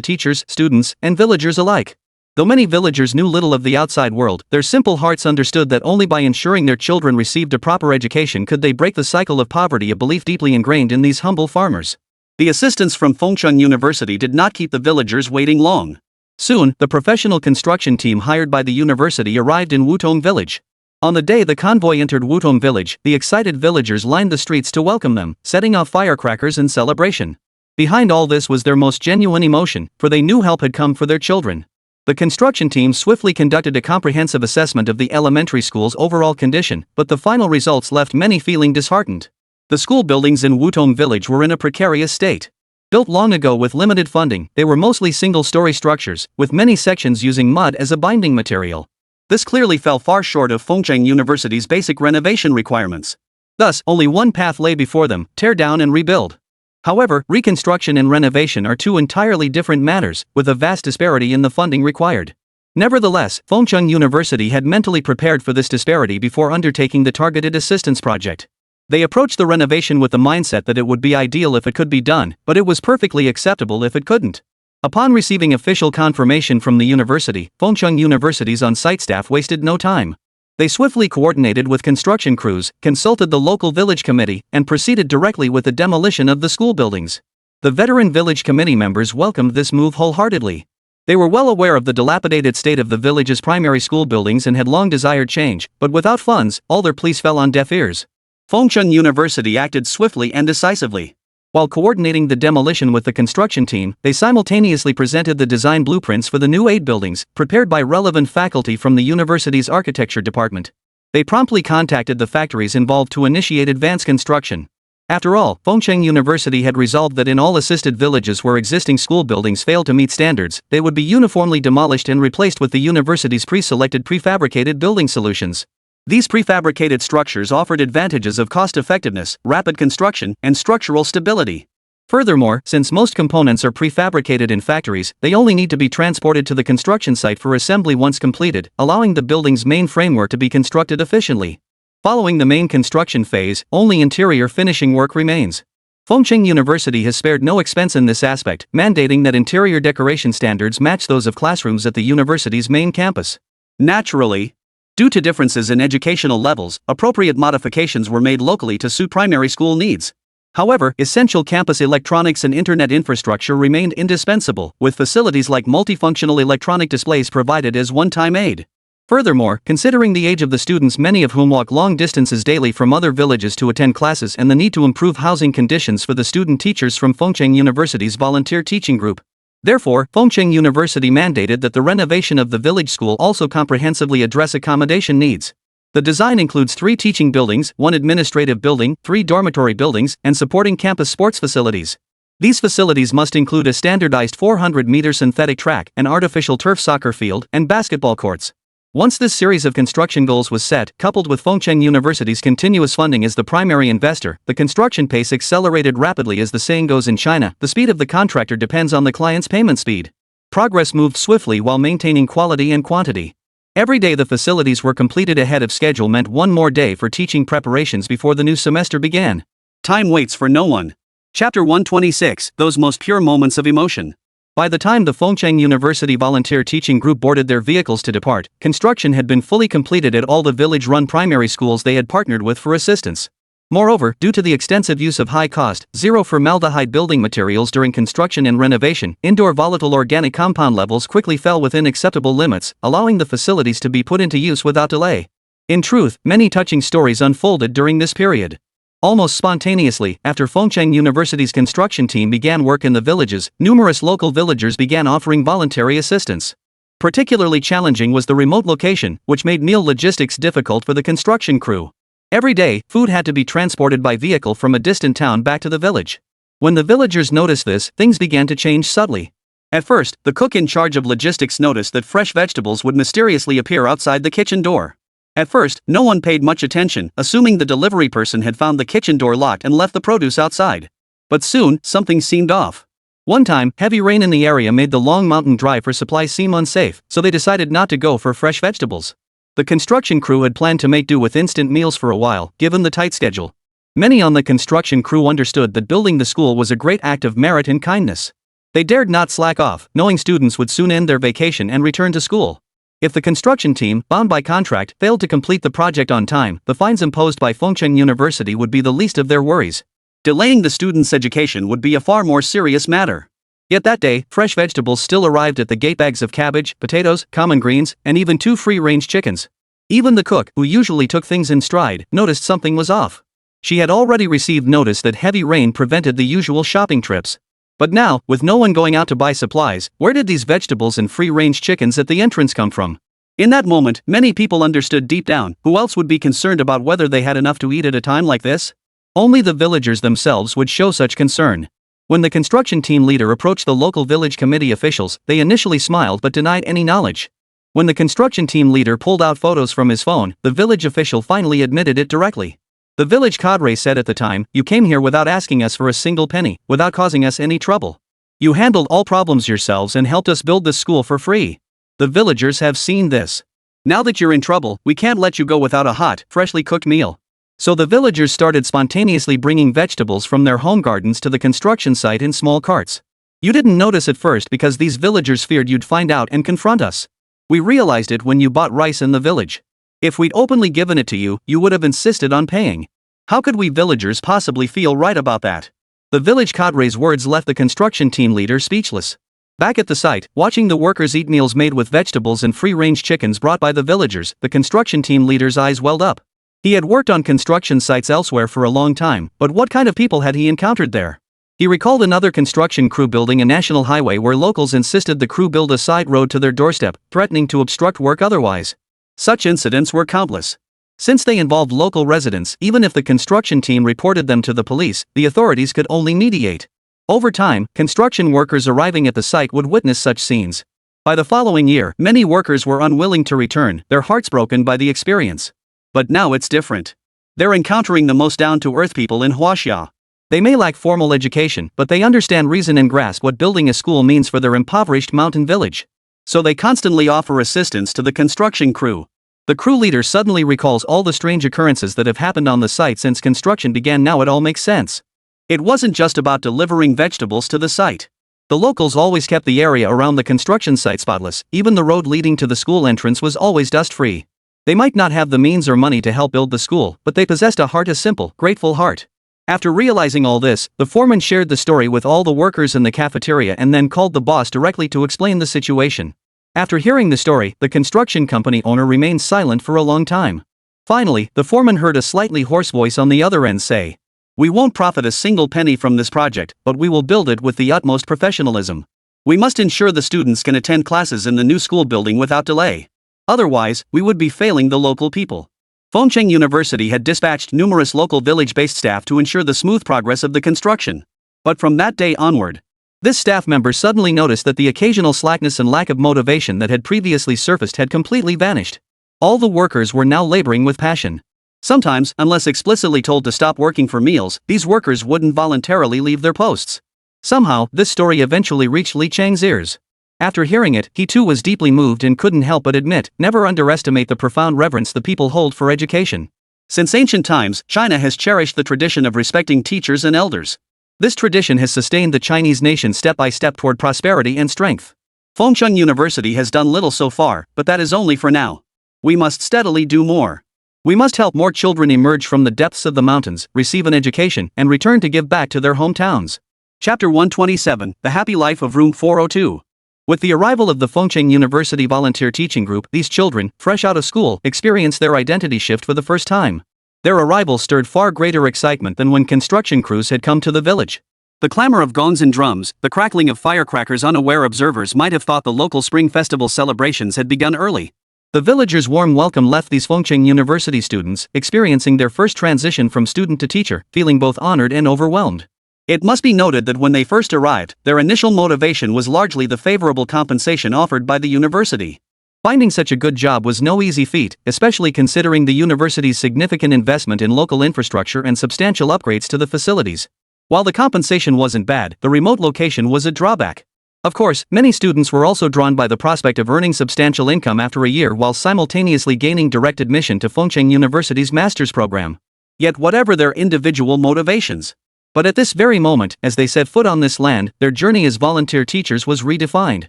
teachers, students, and villagers alike. Though many villagers knew little of the outside world, their simple hearts understood that only by ensuring their children received a proper education could they break the cycle of poverty, a belief deeply ingrained in these humble farmers. The assistance from Fengcheng University did not keep the villagers waiting long. Soon, the professional construction team hired by the university arrived in Wutong village. On the day the convoy entered Wutong village, the excited villagers lined the streets to welcome them, setting off firecrackers in celebration. Behind all this was their most genuine emotion, for they knew help had come for their children. The construction team swiftly conducted a comprehensive assessment of the elementary school's overall condition, but the final results left many feeling disheartened. The school buildings in Wutong village were in a precarious state. Built long ago with limited funding, they were mostly single-story structures, with many sections using mud as a binding material. This clearly fell far short of Fengcheng University's basic renovation requirements. Thus, only one path lay before them: tear down and rebuild. However, reconstruction and renovation are two entirely different matters, with a vast disparity in the funding required. Nevertheless, Fengcheng University had mentally prepared for this disparity before undertaking the targeted assistance project. They approached the renovation with the mindset that it would be ideal if it could be done, but it was perfectly acceptable if it couldn't. Upon receiving official confirmation from the university, Fengcheng University's on-site staff wasted no time. They swiftly coordinated with construction crews, consulted the local village committee, and proceeded directly with the demolition of the school buildings. The veteran village committee members welcomed this move wholeheartedly. They were well aware of the dilapidated state of the village's primary school buildings and had long desired change, but without funds, all their pleas fell on deaf ears. Fengcheng University acted swiftly and decisively. While coordinating the demolition with the construction team, they simultaneously presented the design blueprints for the new 8 buildings, prepared by relevant faculty from the university's architecture department. They promptly contacted the factories involved to initiate advanced construction. After all, Fengcheng University had resolved that in all assisted villages where existing school buildings failed to meet standards, they would be uniformly demolished and replaced with the university's pre-selected prefabricated building solutions. These prefabricated structures offered advantages of cost-effectiveness, rapid construction, and structural stability. Furthermore, since most components are prefabricated in factories, they only need to be transported to the construction site for assembly once completed, allowing the building's main framework to be constructed efficiently. Following the main construction phase, only interior finishing work remains. Fengcheng University has spared no expense in this aspect, mandating that interior decoration standards match those of classrooms at the university's main campus. Naturally, due to differences in educational levels, appropriate modifications were made locally to suit primary school needs. However, essential campus electronics and internet infrastructure remained indispensable, with facilities like multifunctional electronic displays provided as one-time aid. Furthermore, considering the age of the students, many of whom walk long distances daily from other villages to attend classes, and the need to improve housing conditions for the student teachers from Fengcheng University's volunteer teaching group. Therefore, Fengcheng University mandated that the renovation of the village school also comprehensively address accommodation needs. The design includes 3 teaching buildings, 1 administrative building, 3 dormitory buildings, and supporting campus sports facilities. These facilities must include a standardized 400-meter synthetic track, an artificial turf soccer field, and basketball courts. Once this series of construction goals was set, coupled with Fengcheng University's continuous funding as the primary investor, the construction pace accelerated rapidly. As the saying goes in China, the speed of the contractor depends on the client's payment speed. Progress moved swiftly while maintaining quality and quantity. Every day the facilities were completed ahead of schedule meant one more day for teaching preparations before the new semester began. Time waits for no one. Chapter 126, Those Most Pure Moments of Emotion. By the time the Fengcheng University volunteer teaching group boarded their vehicles to depart, construction had been fully completed at all the village-run primary schools they had partnered with for assistance. Moreover, due to the extensive use of high-cost, zero-formaldehyde building materials during construction and renovation, indoor volatile organic compound levels quickly fell within acceptable limits, allowing the facilities to be put into use without delay. In truth, many touching stories unfolded during this period. Almost spontaneously, after Fengcheng University's construction team began work in the villages, numerous local villagers began offering voluntary assistance. Particularly challenging was the remote location, which made meal logistics difficult for the construction crew. Every day, food had to be transported by vehicle from a distant town back to the village. When the villagers noticed this, things began to change subtly. At first, the cook in charge of logistics noticed that fresh vegetables would mysteriously appear outside the kitchen door. At first, no one paid much attention, assuming the delivery person had found the kitchen door locked and left the produce outside. But soon, something seemed off. One time, heavy rain in the area made the long mountain drive for supplies seem unsafe, so they decided not to go for fresh vegetables. The construction crew had planned to make do with instant meals for a while, given the tight schedule. Many on the construction crew understood that building the school was a great act of merit and kindness. They dared not slack off, knowing students would soon end their vacation and return to school. If the construction team, bound by contract, failed to complete the project on time, the fines imposed by Fengcheng University would be the least of their worries. Delaying the students' education would be a far more serious matter. Yet that day, fresh vegetables still arrived at the gate, bags of cabbage, potatoes, common greens, and even 2 free-range chickens. Even the cook, who usually took things in stride, noticed something was off. She had already received notice that heavy rain prevented the usual shopping trips. But now, with no one going out to buy supplies, where did these vegetables and free-range chickens at the entrance come from? In that moment, many people understood deep down, who else would be concerned about whether they had enough to eat at a time like this? Only the villagers themselves would show such concern. When the construction team leader approached the local village committee officials, they initially smiled but denied any knowledge. When the construction team leader pulled out photos from his phone, the village official finally admitted it directly. The village cadre said at the time, "You came here without asking us for a single penny, without causing us any trouble. You handled all problems yourselves and helped us build this school for free. The villagers have seen this. Now that you're in trouble, we can't let you go without a hot, freshly cooked meal." So the villagers started spontaneously bringing vegetables from their home gardens to the construction site in small carts. You didn't notice at first because these villagers feared you'd find out and confront us. We realized it when you bought rice in the village. If we'd openly given it to you, you would have insisted on paying. How could we villagers possibly feel right about that? The village cadre's words left the construction team leader speechless. Back at the site, watching the workers eat meals made with vegetables and free-range chickens brought by the villagers, the construction team leader's eyes welled up. He had worked on construction sites elsewhere for a long time, but what kind of people had he encountered there? He recalled another construction crew building a national highway where locals insisted the crew build a side road to their doorstep, threatening to obstruct work otherwise. Such incidents were countless. Since they involved local residents, even if the construction team reported them to the police, the authorities could only mediate. Over time, construction workers arriving at the site would witness such scenes. By the following year, many workers were unwilling to return, their hearts broken by the experience. But now it's different. They're encountering the most down-to-earth people in Huaxia. They may lack formal education, but they understand reason and grasp what building a school means for their impoverished mountain village. So they constantly offer assistance to the construction crew. The crew leader suddenly recalls all the strange occurrences that have happened on the site since construction began. Now it all makes sense. It wasn't just about delivering vegetables to the site. The locals always kept the area around the construction site spotless, even the road leading to the school entrance was always dust-free. They might not have the means or money to help build the school, but they possessed a heart, a simple, grateful heart. After realizing all this, the foreman shared the story with all the workers in the cafeteria and then called the boss directly to explain the situation. After hearing the story, the construction company owner remained silent for a long time. Finally, the foreman heard a slightly hoarse voice on the other end say, "We won't profit a single penny from this project, but we will build it with the utmost professionalism. We must ensure the students can attend classes in the new school building without delay. Otherwise, we would be failing the local people." Fengcheng University had dispatched numerous local village-based staff to ensure the smooth progress of the construction. But from that day onward, this staff member suddenly noticed that the occasional slackness and lack of motivation that had previously surfaced had completely vanished. All the workers were now laboring with passion. Sometimes, unless explicitly told to stop working for meals, these workers wouldn't voluntarily leave their posts. Somehow, this story eventually reached Li Chang's ears. After hearing it, he too was deeply moved and couldn't help but admit, never underestimate the profound reverence the people hold for education. Since ancient times, China has cherished the tradition of respecting teachers and elders. This tradition has sustained the Chinese nation step by step toward prosperity and strength. Fengcheng University has done little so far, but that is only for now. We must steadily do more. We must help more children emerge from the depths of the mountains, receive an education, and return to give back to their hometowns. Chapter 127, The Happy Life of Room 402. With the arrival of the Fengcheng University Volunteer Teaching Group, these children, fresh out of school, experienced their identity shift for the first time. Their arrival stirred far greater excitement than when construction crews had come to the village. The clamor of gongs and drums, the crackling of firecrackers, unaware observers might have thought the local spring festival celebrations had begun early. The villagers' warm welcome left these Fengcheng University students, experiencing their first transition from student to teacher, feeling both honored and overwhelmed. It must be noted that when they first arrived, their initial motivation was largely the favorable compensation offered by the university. Finding such a good job was no easy feat, especially considering the university's significant investment in local infrastructure and substantial upgrades to the facilities. While the compensation wasn't bad, the remote location was a drawback. Of course, many students were also drawn by the prospect of earning substantial income after a year while simultaneously gaining direct admission to Fengcheng University's master's program. Yet whatever their individual motivations, But at this very moment, as they set foot on this land, their journey as volunteer teachers was redefined.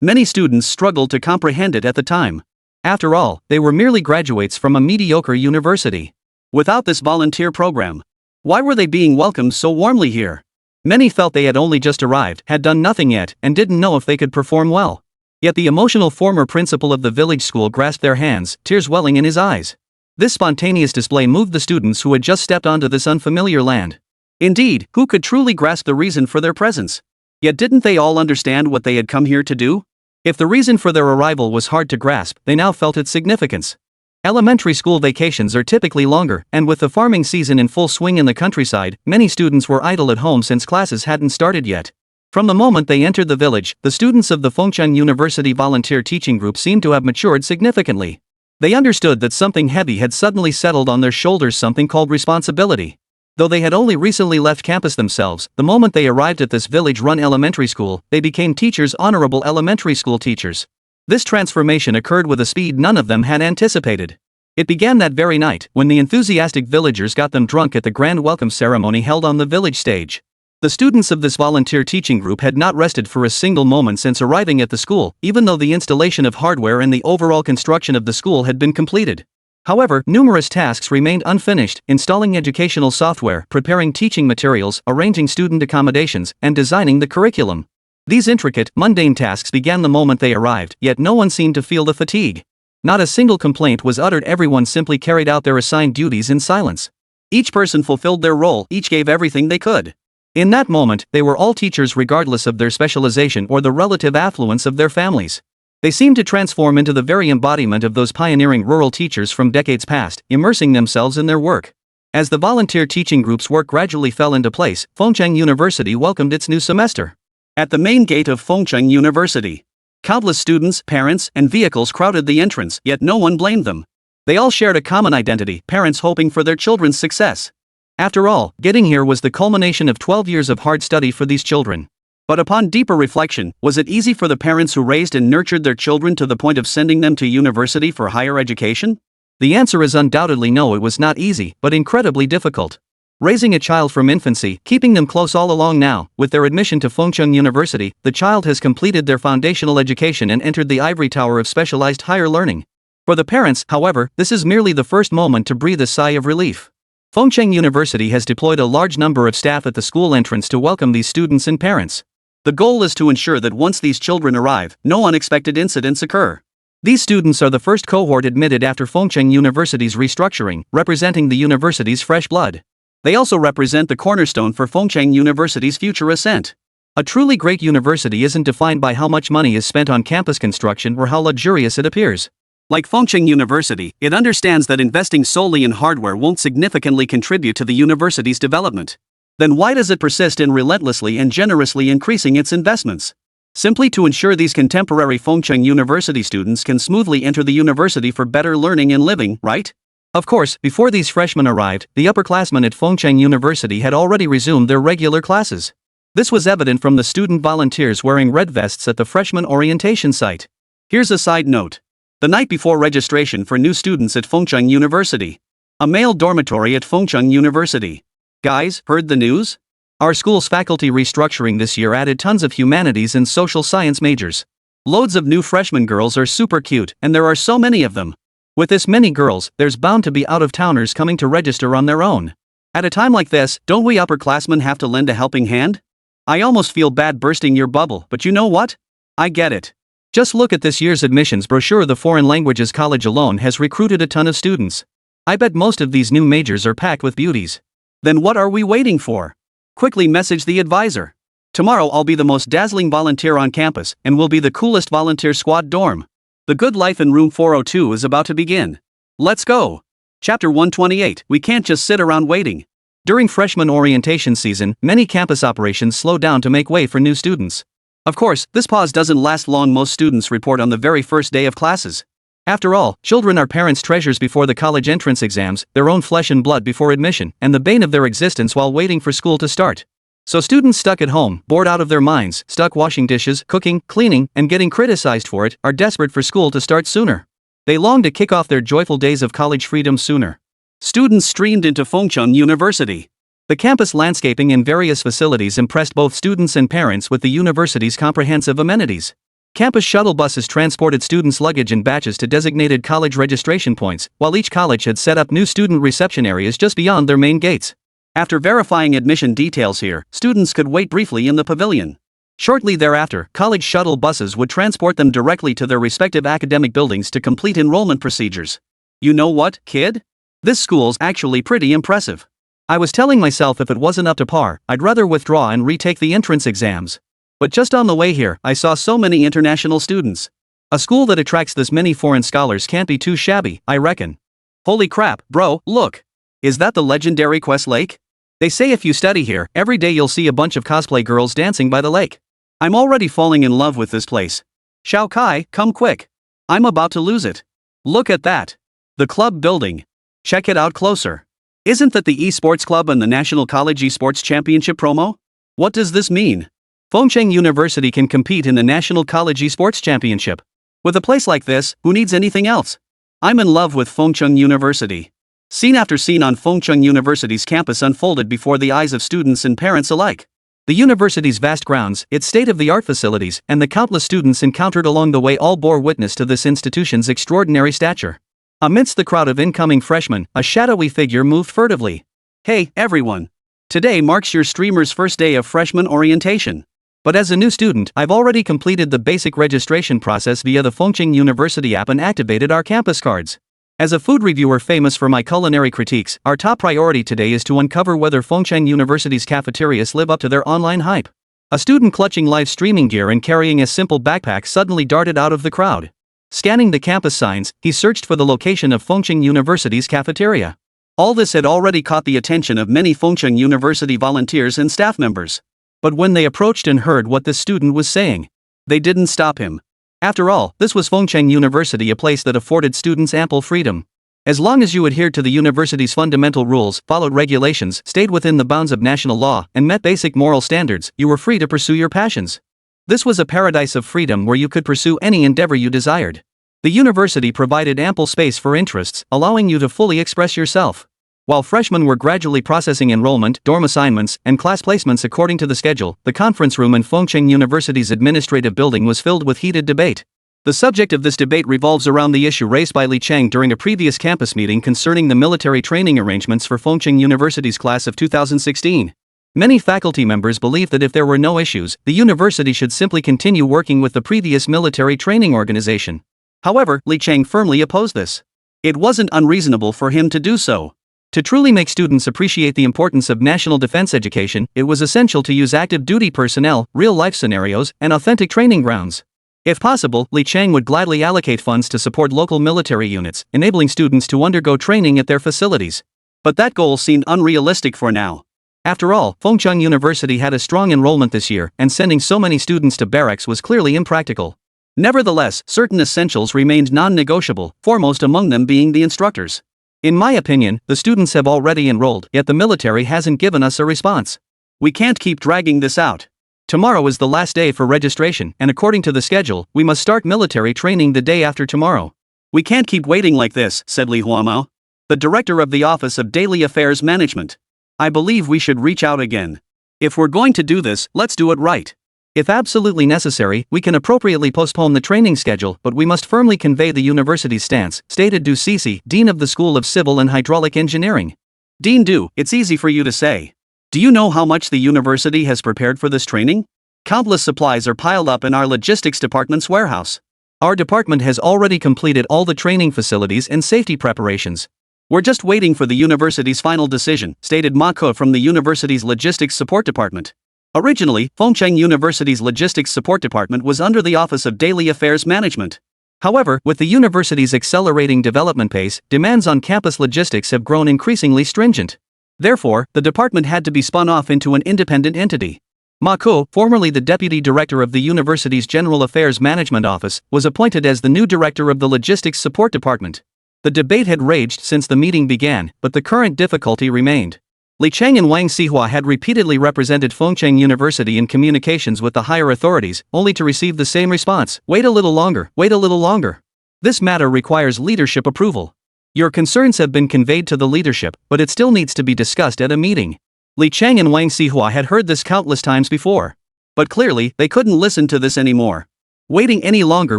Many students struggled to comprehend it at the time. After all, they were merely graduates from a mediocre university. Without this volunteer program, why were they being welcomed so warmly here? Many felt they had only just arrived, had done nothing yet, and didn't know if they could perform well. Yet the emotional former principal of the village school grasped their hands, tears welling in his eyes. This spontaneous display moved the students who had just stepped onto this unfamiliar land. Indeed, who could truly grasp the reason for their presence? Yet didn't they all understand what they had come here to do? If the reason for their arrival was hard to grasp, they now felt its significance. Elementary school vacations are typically longer, and with the farming season in full swing in the countryside, many students were idle at home since classes hadn't started yet. From the moment they entered the village, the students of the Fengcheng University Volunteer Teaching Group seemed to have matured significantly. They understood that something heavy had suddenly settled on their shoulders, something called responsibility. Though they had only recently left campus themselves, the moment they arrived at this village-run elementary school, they became teachers, honorable elementary school teachers. This transformation occurred with a speed none of them had anticipated. It began that very night, when the enthusiastic villagers got them drunk at the grand welcome ceremony held on the village stage. The students of this volunteer teaching group had not rested for a single moment since arriving at the school, even though the installation of hardware and the overall construction of the school had been completed. However, numerous tasks remained unfinished: installing educational software, preparing teaching materials, arranging student accommodations, and designing the curriculum. These intricate, mundane tasks began the moment they arrived, yet no one seemed to feel the fatigue. Not a single complaint was uttered, everyone simply carried out their assigned duties in silence. Each person fulfilled their role, each gave everything they could. In that moment, they were all teachers regardless of their specialization or the relative affluence of their families. They seemed to transform into the very embodiment of those pioneering rural teachers from decades past, immersing themselves in their work. As the volunteer teaching group's work gradually fell into place, Fengcheng University welcomed its new semester. At the main gate of Fengcheng University, countless students, parents, and vehicles crowded the entrance, yet no one blamed them. They all shared a common identity: parents hoping for their children's success. After all, getting here was the culmination of 12 years of hard study for these children. But upon deeper reflection, was it easy for the parents who raised and nurtured their children to the point of sending them to university for higher education? The answer is undoubtedly no. It was not easy, but incredibly difficult. Raising a child from infancy, keeping them close all along now, with their admission to Fengcheng University, the child has completed their foundational education and entered the ivory tower of specialized higher learning. For the parents, however, this is merely the first moment to breathe a sigh of relief. Fengcheng University has deployed a large number of staff at the school entrance to welcome these students and parents. The goal is to ensure that once these children arrive, no unexpected incidents occur. These students are the first cohort admitted after Fengcheng University's restructuring, representing the university's fresh blood. They also represent the cornerstone for Fengcheng University's future ascent. A truly great university isn't defined by how much money is spent on campus construction or how luxurious it appears. Like Fengcheng University, it understands that investing solely in hardware won't significantly contribute to the university's development. Then why does it persist in relentlessly and generously increasing its investments? Simply to ensure these contemporary Fengcheng University students can smoothly enter the university for better learning and living, right? Of course, before these freshmen arrived, the upperclassmen at Fengcheng University had already resumed their regular classes. This was evident from the student volunteers wearing red vests at the freshman orientation site. Here's a side note. The night before registration for new students at Fengcheng University, a male dormitory at Fengcheng University. Guys, heard the news? Our school's faculty restructuring this year added tons of humanities and social science majors. Loads of new freshman girls are super cute, and there are so many of them. With this many girls, there's bound to be out-of-towners coming to register on their own. At a time like this, don't we upperclassmen have to lend a helping hand? I almost feel bad bursting your bubble, but you know what? I get it. Just look at this year's admissions brochure. The Foreign Languages College alone has recruited a ton of students. I bet most of these new majors are packed with beauties. Then what are we waiting for? Quickly message the advisor. Tomorrow I'll be the most dazzling volunteer on campus, and will be the coolest volunteer squad dorm. The good life in room 402 is about to begin. Let's go. Chapter 128. We can't just sit around waiting. During freshman orientation season, many campus operations slow down to make way for new students. Of course, this pause doesn't last long. Most students report on the very first day of classes. After all, children are parents' treasures before the college entrance exams, their own flesh and blood before admission, and the bane of their existence while waiting for school to start. So students stuck at home, bored out of their minds, stuck washing dishes, cooking, cleaning, and getting criticized for it, are desperate for school to start sooner. They long to kick off their joyful days of college freedom sooner. Students streamed into Fengcheng University. The campus landscaping and various facilities impressed both students and parents with the university's comprehensive amenities. Campus shuttle buses transported students' luggage in batches to designated college registration points, while each college had set up new student reception areas just beyond their main gates. After verifying admission details here, students could wait briefly in the pavilion. Shortly thereafter, college shuttle buses would transport them directly to their respective academic buildings to complete enrollment procedures. You know what, kid? This school's actually pretty impressive. I was telling myself if it wasn't up to par, I'd rather withdraw and retake the entrance exams. But just on the way here, I saw so many international students. A school that attracts this many foreign scholars can't be too shabby, I reckon. Holy crap, bro, look! Is that the legendary Quest Lake? They say if you study here, every day you'll see a bunch of cosplay girls dancing by the lake. I'm already falling in love with this place. Shao Kai, come quick. I'm about to lose it. Look at that. The club building. Check it out closer. Isn't that the esports club and the National College Esports Championship promo? What does this mean? Fengcheng University can compete in the National College Esports Championship. With a place like this, who needs anything else? I'm in love with Fengcheng University. Scene after scene on Fengcheng University's campus unfolded before the eyes of students and parents alike. The university's vast grounds, its state-of-the-art facilities, and the countless students encountered along the way all bore witness to this institution's extraordinary stature. Amidst the crowd of incoming freshmen, a shadowy figure moved furtively. Hey, everyone! Today marks your streamer's first day of freshman orientation. But as a new student, I've already completed the basic registration process via the Fengcheng University app and activated our campus cards. As a food reviewer famous for my culinary critiques, our top priority today is to uncover whether Fengcheng University's cafeterias live up to their online hype. A student clutching live streaming gear and carrying a simple backpack suddenly darted out of the crowd. Scanning the campus signs, he searched for the location of Fengcheng University's cafeteria. All this had already caught the attention of many Fengcheng University volunteers and staff members. But when they approached and heard what this student was saying, they didn't stop him. After all, this was Fengcheng University, a place that afforded students ample freedom. As long as you adhered to the university's fundamental rules, followed regulations, stayed within the bounds of national law, and met basic moral standards, you were free to pursue your passions. This was a paradise of freedom where you could pursue any endeavor you desired. The university provided ample space for interests, allowing you to fully express yourself. While freshmen were gradually processing enrollment, dorm assignments, and class placements according to the schedule, the conference room in Fengcheng University's administrative building was filled with heated debate. The subject of this debate revolves around the issue raised by Li Cheng during a previous campus meeting concerning the military training arrangements for Fengcheng University's class of 2016. Many faculty members believe that if there were no issues, the university should simply continue working with the previous military training organization. However, Li Cheng firmly opposed this. It wasn't unreasonable for him to do so. To truly make students appreciate the importance of national defense education, it was essential to use active duty personnel, real-life scenarios, and authentic training grounds. If possible, Li Cheng would gladly allocate funds to support local military units, enabling students to undergo training at their facilities. But that goal seemed unrealistic for now. After all, Fengcheng University had a strong enrollment this year, and sending so many students to barracks was clearly impractical. Nevertheless, certain essentials remained non-negotiable, foremost among them being the instructors. In my opinion, the students have already enrolled, yet the military hasn't given us a response. We can't keep dragging this out. Tomorrow is the last day for registration, and according to the schedule, we must start military training the day after tomorrow. We can't keep waiting like this, said Li Huamao, the director of the Office of Daily Affairs Management. I believe we should reach out again. If we're going to do this, let's do it right. If absolutely necessary, we can appropriately postpone the training schedule, but we must firmly convey the university's stance, stated Du Ceci, Dean of the School of Civil and Hydraulic Engineering. Dean Du, it's easy for you to say. Do you know how much the university has prepared for this training? Countless supplies are piled up in our logistics department's warehouse. Our department has already completed all the training facilities and safety preparations. We're just waiting for the university's final decision, stated Ma Ke from the university's logistics support department. Originally, Fengcheng University's Logistics Support Department was under the Office of Daily Affairs Management. However, with the university's accelerating development pace, demands on campus logistics have grown increasingly stringent. Therefore, the department had to be spun off into an independent entity. Ma Ke, formerly the deputy director of the university's General Affairs Management Office, was appointed as the new director of the Logistics Support Department. The debate had raged since the meeting began, but the current difficulty remained. Li Cheng and Wang Xihua had repeatedly represented Fengcheng University in communications with the higher authorities, only to receive the same response: wait a little longer, wait a little longer. This matter requires leadership approval. Your concerns have been conveyed to the leadership, but it still needs to be discussed at a meeting. Li Cheng and Wang Xihua had heard this countless times before. But clearly, they couldn't listen to this anymore. Waiting any longer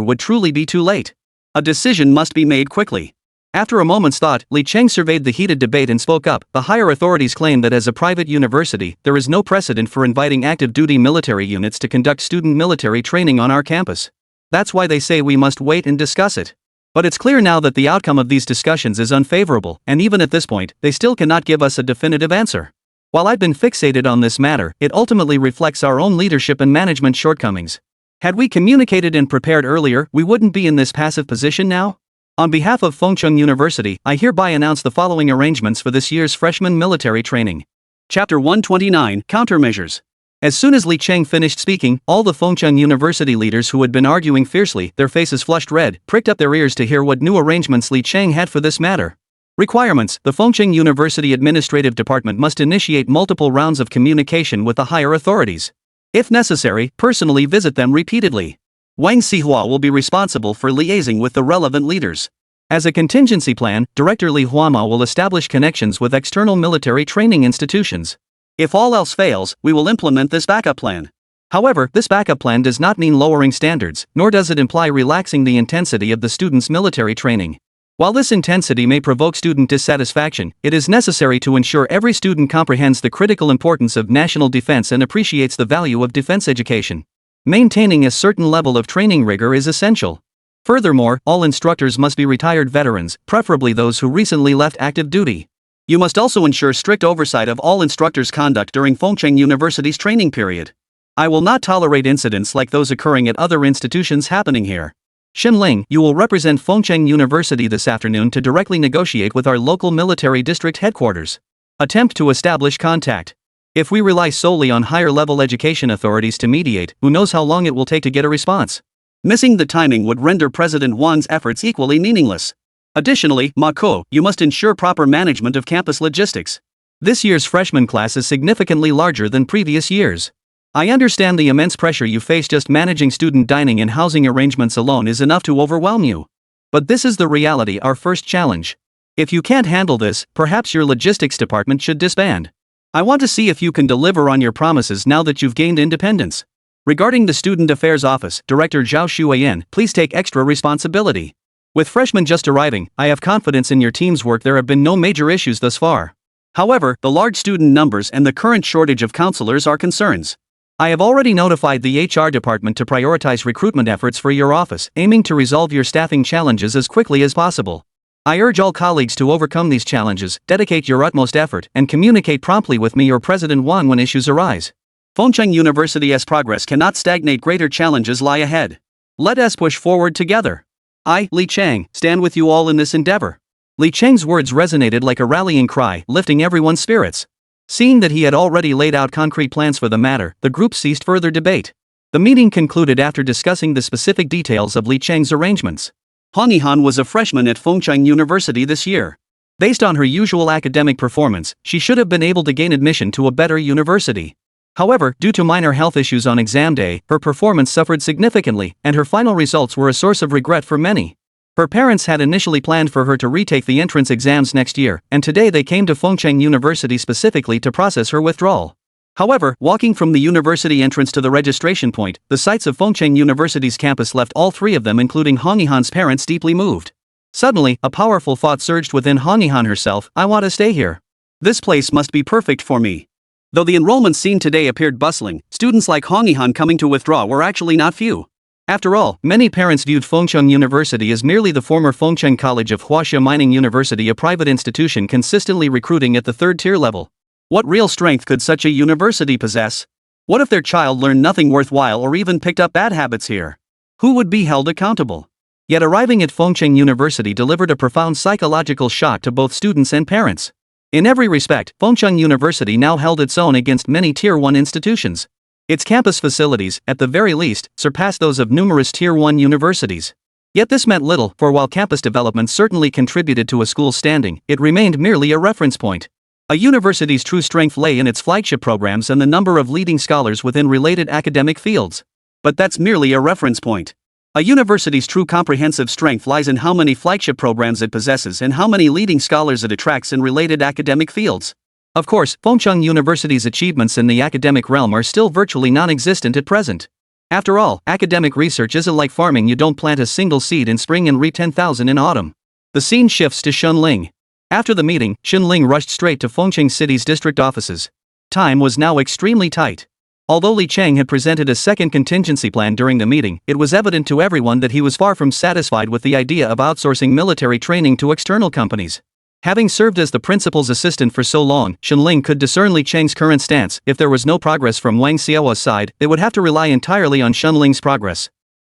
would truly be too late. A decision must be made quickly. After a moment's thought, Li Cheng surveyed the heated debate and spoke up. The higher authorities claim that as a private university, there is no precedent for inviting active-duty military units to conduct student military training on our campus. That's why they say we must wait and discuss it. But it's clear now that the outcome of these discussions is unfavorable, and even at this point, they still cannot give us a definitive answer. While I've been fixated on this matter, it ultimately reflects our own leadership and management shortcomings. Had we communicated and prepared earlier, we wouldn't be in this passive position now. On behalf of Fengcheng University, I hereby announce the following arrangements for this year's freshman military training. Chapter 129, Countermeasures. As soon as Li Cheng finished speaking, all the Fengcheng University leaders who had been arguing fiercely, their faces flushed red, pricked up their ears to hear what new arrangements Li Cheng had for this matter. Requirements: the Fengcheng University Administrative Department must initiate multiple rounds of communication with the higher authorities. If necessary, personally visit them repeatedly. Wang Xihua will be responsible for liaising with the relevant leaders. As a contingency plan, Director Li Huama will establish connections with external military training institutions. If all else fails, we will implement this backup plan. However, this backup plan does not mean lowering standards, nor does it imply relaxing the intensity of the students' military training. While this intensity may provoke student dissatisfaction, it is necessary to ensure every student comprehends the critical importance of national defense and appreciates the value of defense education. Maintaining a certain level of training rigor is essential. Furthermore, all instructors must be retired veterans, preferably those who recently left active duty. You must also ensure strict oversight of all instructors' conduct during Fengcheng University's training period. I will not tolerate incidents like those occurring at other institutions happening here. Xinling, you will represent Fengcheng University this afternoon to directly negotiate with our local military district headquarters. Attempt to establish contact. If we rely solely on higher-level education authorities to mediate, who knows how long it will take to get a response? Missing the timing would render President Wan's efforts equally meaningless. Additionally, Ma Ko, you must ensure proper management of campus logistics. This year's freshman class is significantly larger than previous years. I understand the immense pressure you face. Just managing student dining and housing arrangements alone is enough to overwhelm you. But this is the reality, our first challenge. If you can't handle this, perhaps your logistics department should disband. I want to see if you can deliver on your promises now that you've gained independence. Regarding the Student Affairs Office, Director Zhao Shuayan, please take extra responsibility. With freshmen just arriving, I have confidence in your team's work. There have been no major issues thus far. However, the large student numbers and the current shortage of counselors are concerns. I have already notified the HR department to prioritize recruitment efforts for your office, aiming to resolve your staffing challenges as quickly as possible. I urge all colleagues to overcome these challenges, dedicate your utmost effort, and communicate promptly with me or President Wang when issues arise. Fengcheng University's progress cannot stagnate. Greater challenges lie ahead. Let us push forward together. I, Li Cheng, stand with you all in this endeavor. Li Cheng's words resonated like a rallying cry, lifting everyone's spirits. Seeing that he had already laid out concrete plans for the matter, the group ceased further debate. The meeting concluded after discussing the specific details of Li Cheng's arrangements. Han Yihan was a freshman at Fengcheng University this year. Based on her usual academic performance, she should have been able to gain admission to a better university. However, due to minor health issues on exam day, her performance suffered significantly, and her final results were a source of regret for many. Her parents had initially planned for her to retake the entrance exams next year, and today they came to Fengcheng University specifically to process her withdrawal. However, walking from the university entrance to the registration point, the sights of Fengcheng University's campus left all three of them, including Han Yihan's parents, deeply moved. Suddenly, a powerful thought surged within Han Yihan herself: I want to stay here. This place must be perfect for me. Though the enrollment scene today appeared bustling, students like Han Yihan coming to withdraw were actually not few. After all, many parents viewed Fengcheng University as merely the former Fengcheng College of Huaxia Mining University, a private institution consistently recruiting at the third-tier level. What real strength could such a university possess? What if their child learned nothing worthwhile or even picked up bad habits here? Who would be held accountable? Yet arriving at Fengcheng University delivered a profound psychological shock to both students and parents. In every respect, Fengcheng University now held its own against many Tier 1 institutions. Its campus facilities, at the very least, surpassed those of numerous Tier 1 universities. Yet this meant little, for while campus development certainly contributed to a school's standing, it remained merely a reference point. A university's true strength lay in its flagship programs and the number of leading scholars within related academic fields. But that's merely a reference point. A university's true comprehensive strength lies in how many flagship programs it possesses and how many leading scholars it attracts in related academic fields. Of course, Fengcheng University's achievements in the academic realm are still virtually non-existent at present. After all, academic research isn't like farming. You don't plant a single seed in spring and reap 10,000 in autumn. The scene shifts to Shunling. After the meeting, Shunling rushed straight to Fengcheng City's district offices. Time was now extremely tight. Although Li Cheng had presented a second contingency plan during the meeting, it was evident to everyone that he was far from satisfied with the idea of outsourcing military training to external companies. Having served as the principal's assistant for so long, Shunling could discern Li Cheng's current stance. If there was no progress from Wang Xiao's side, they would have to rely entirely on Shunling's progress.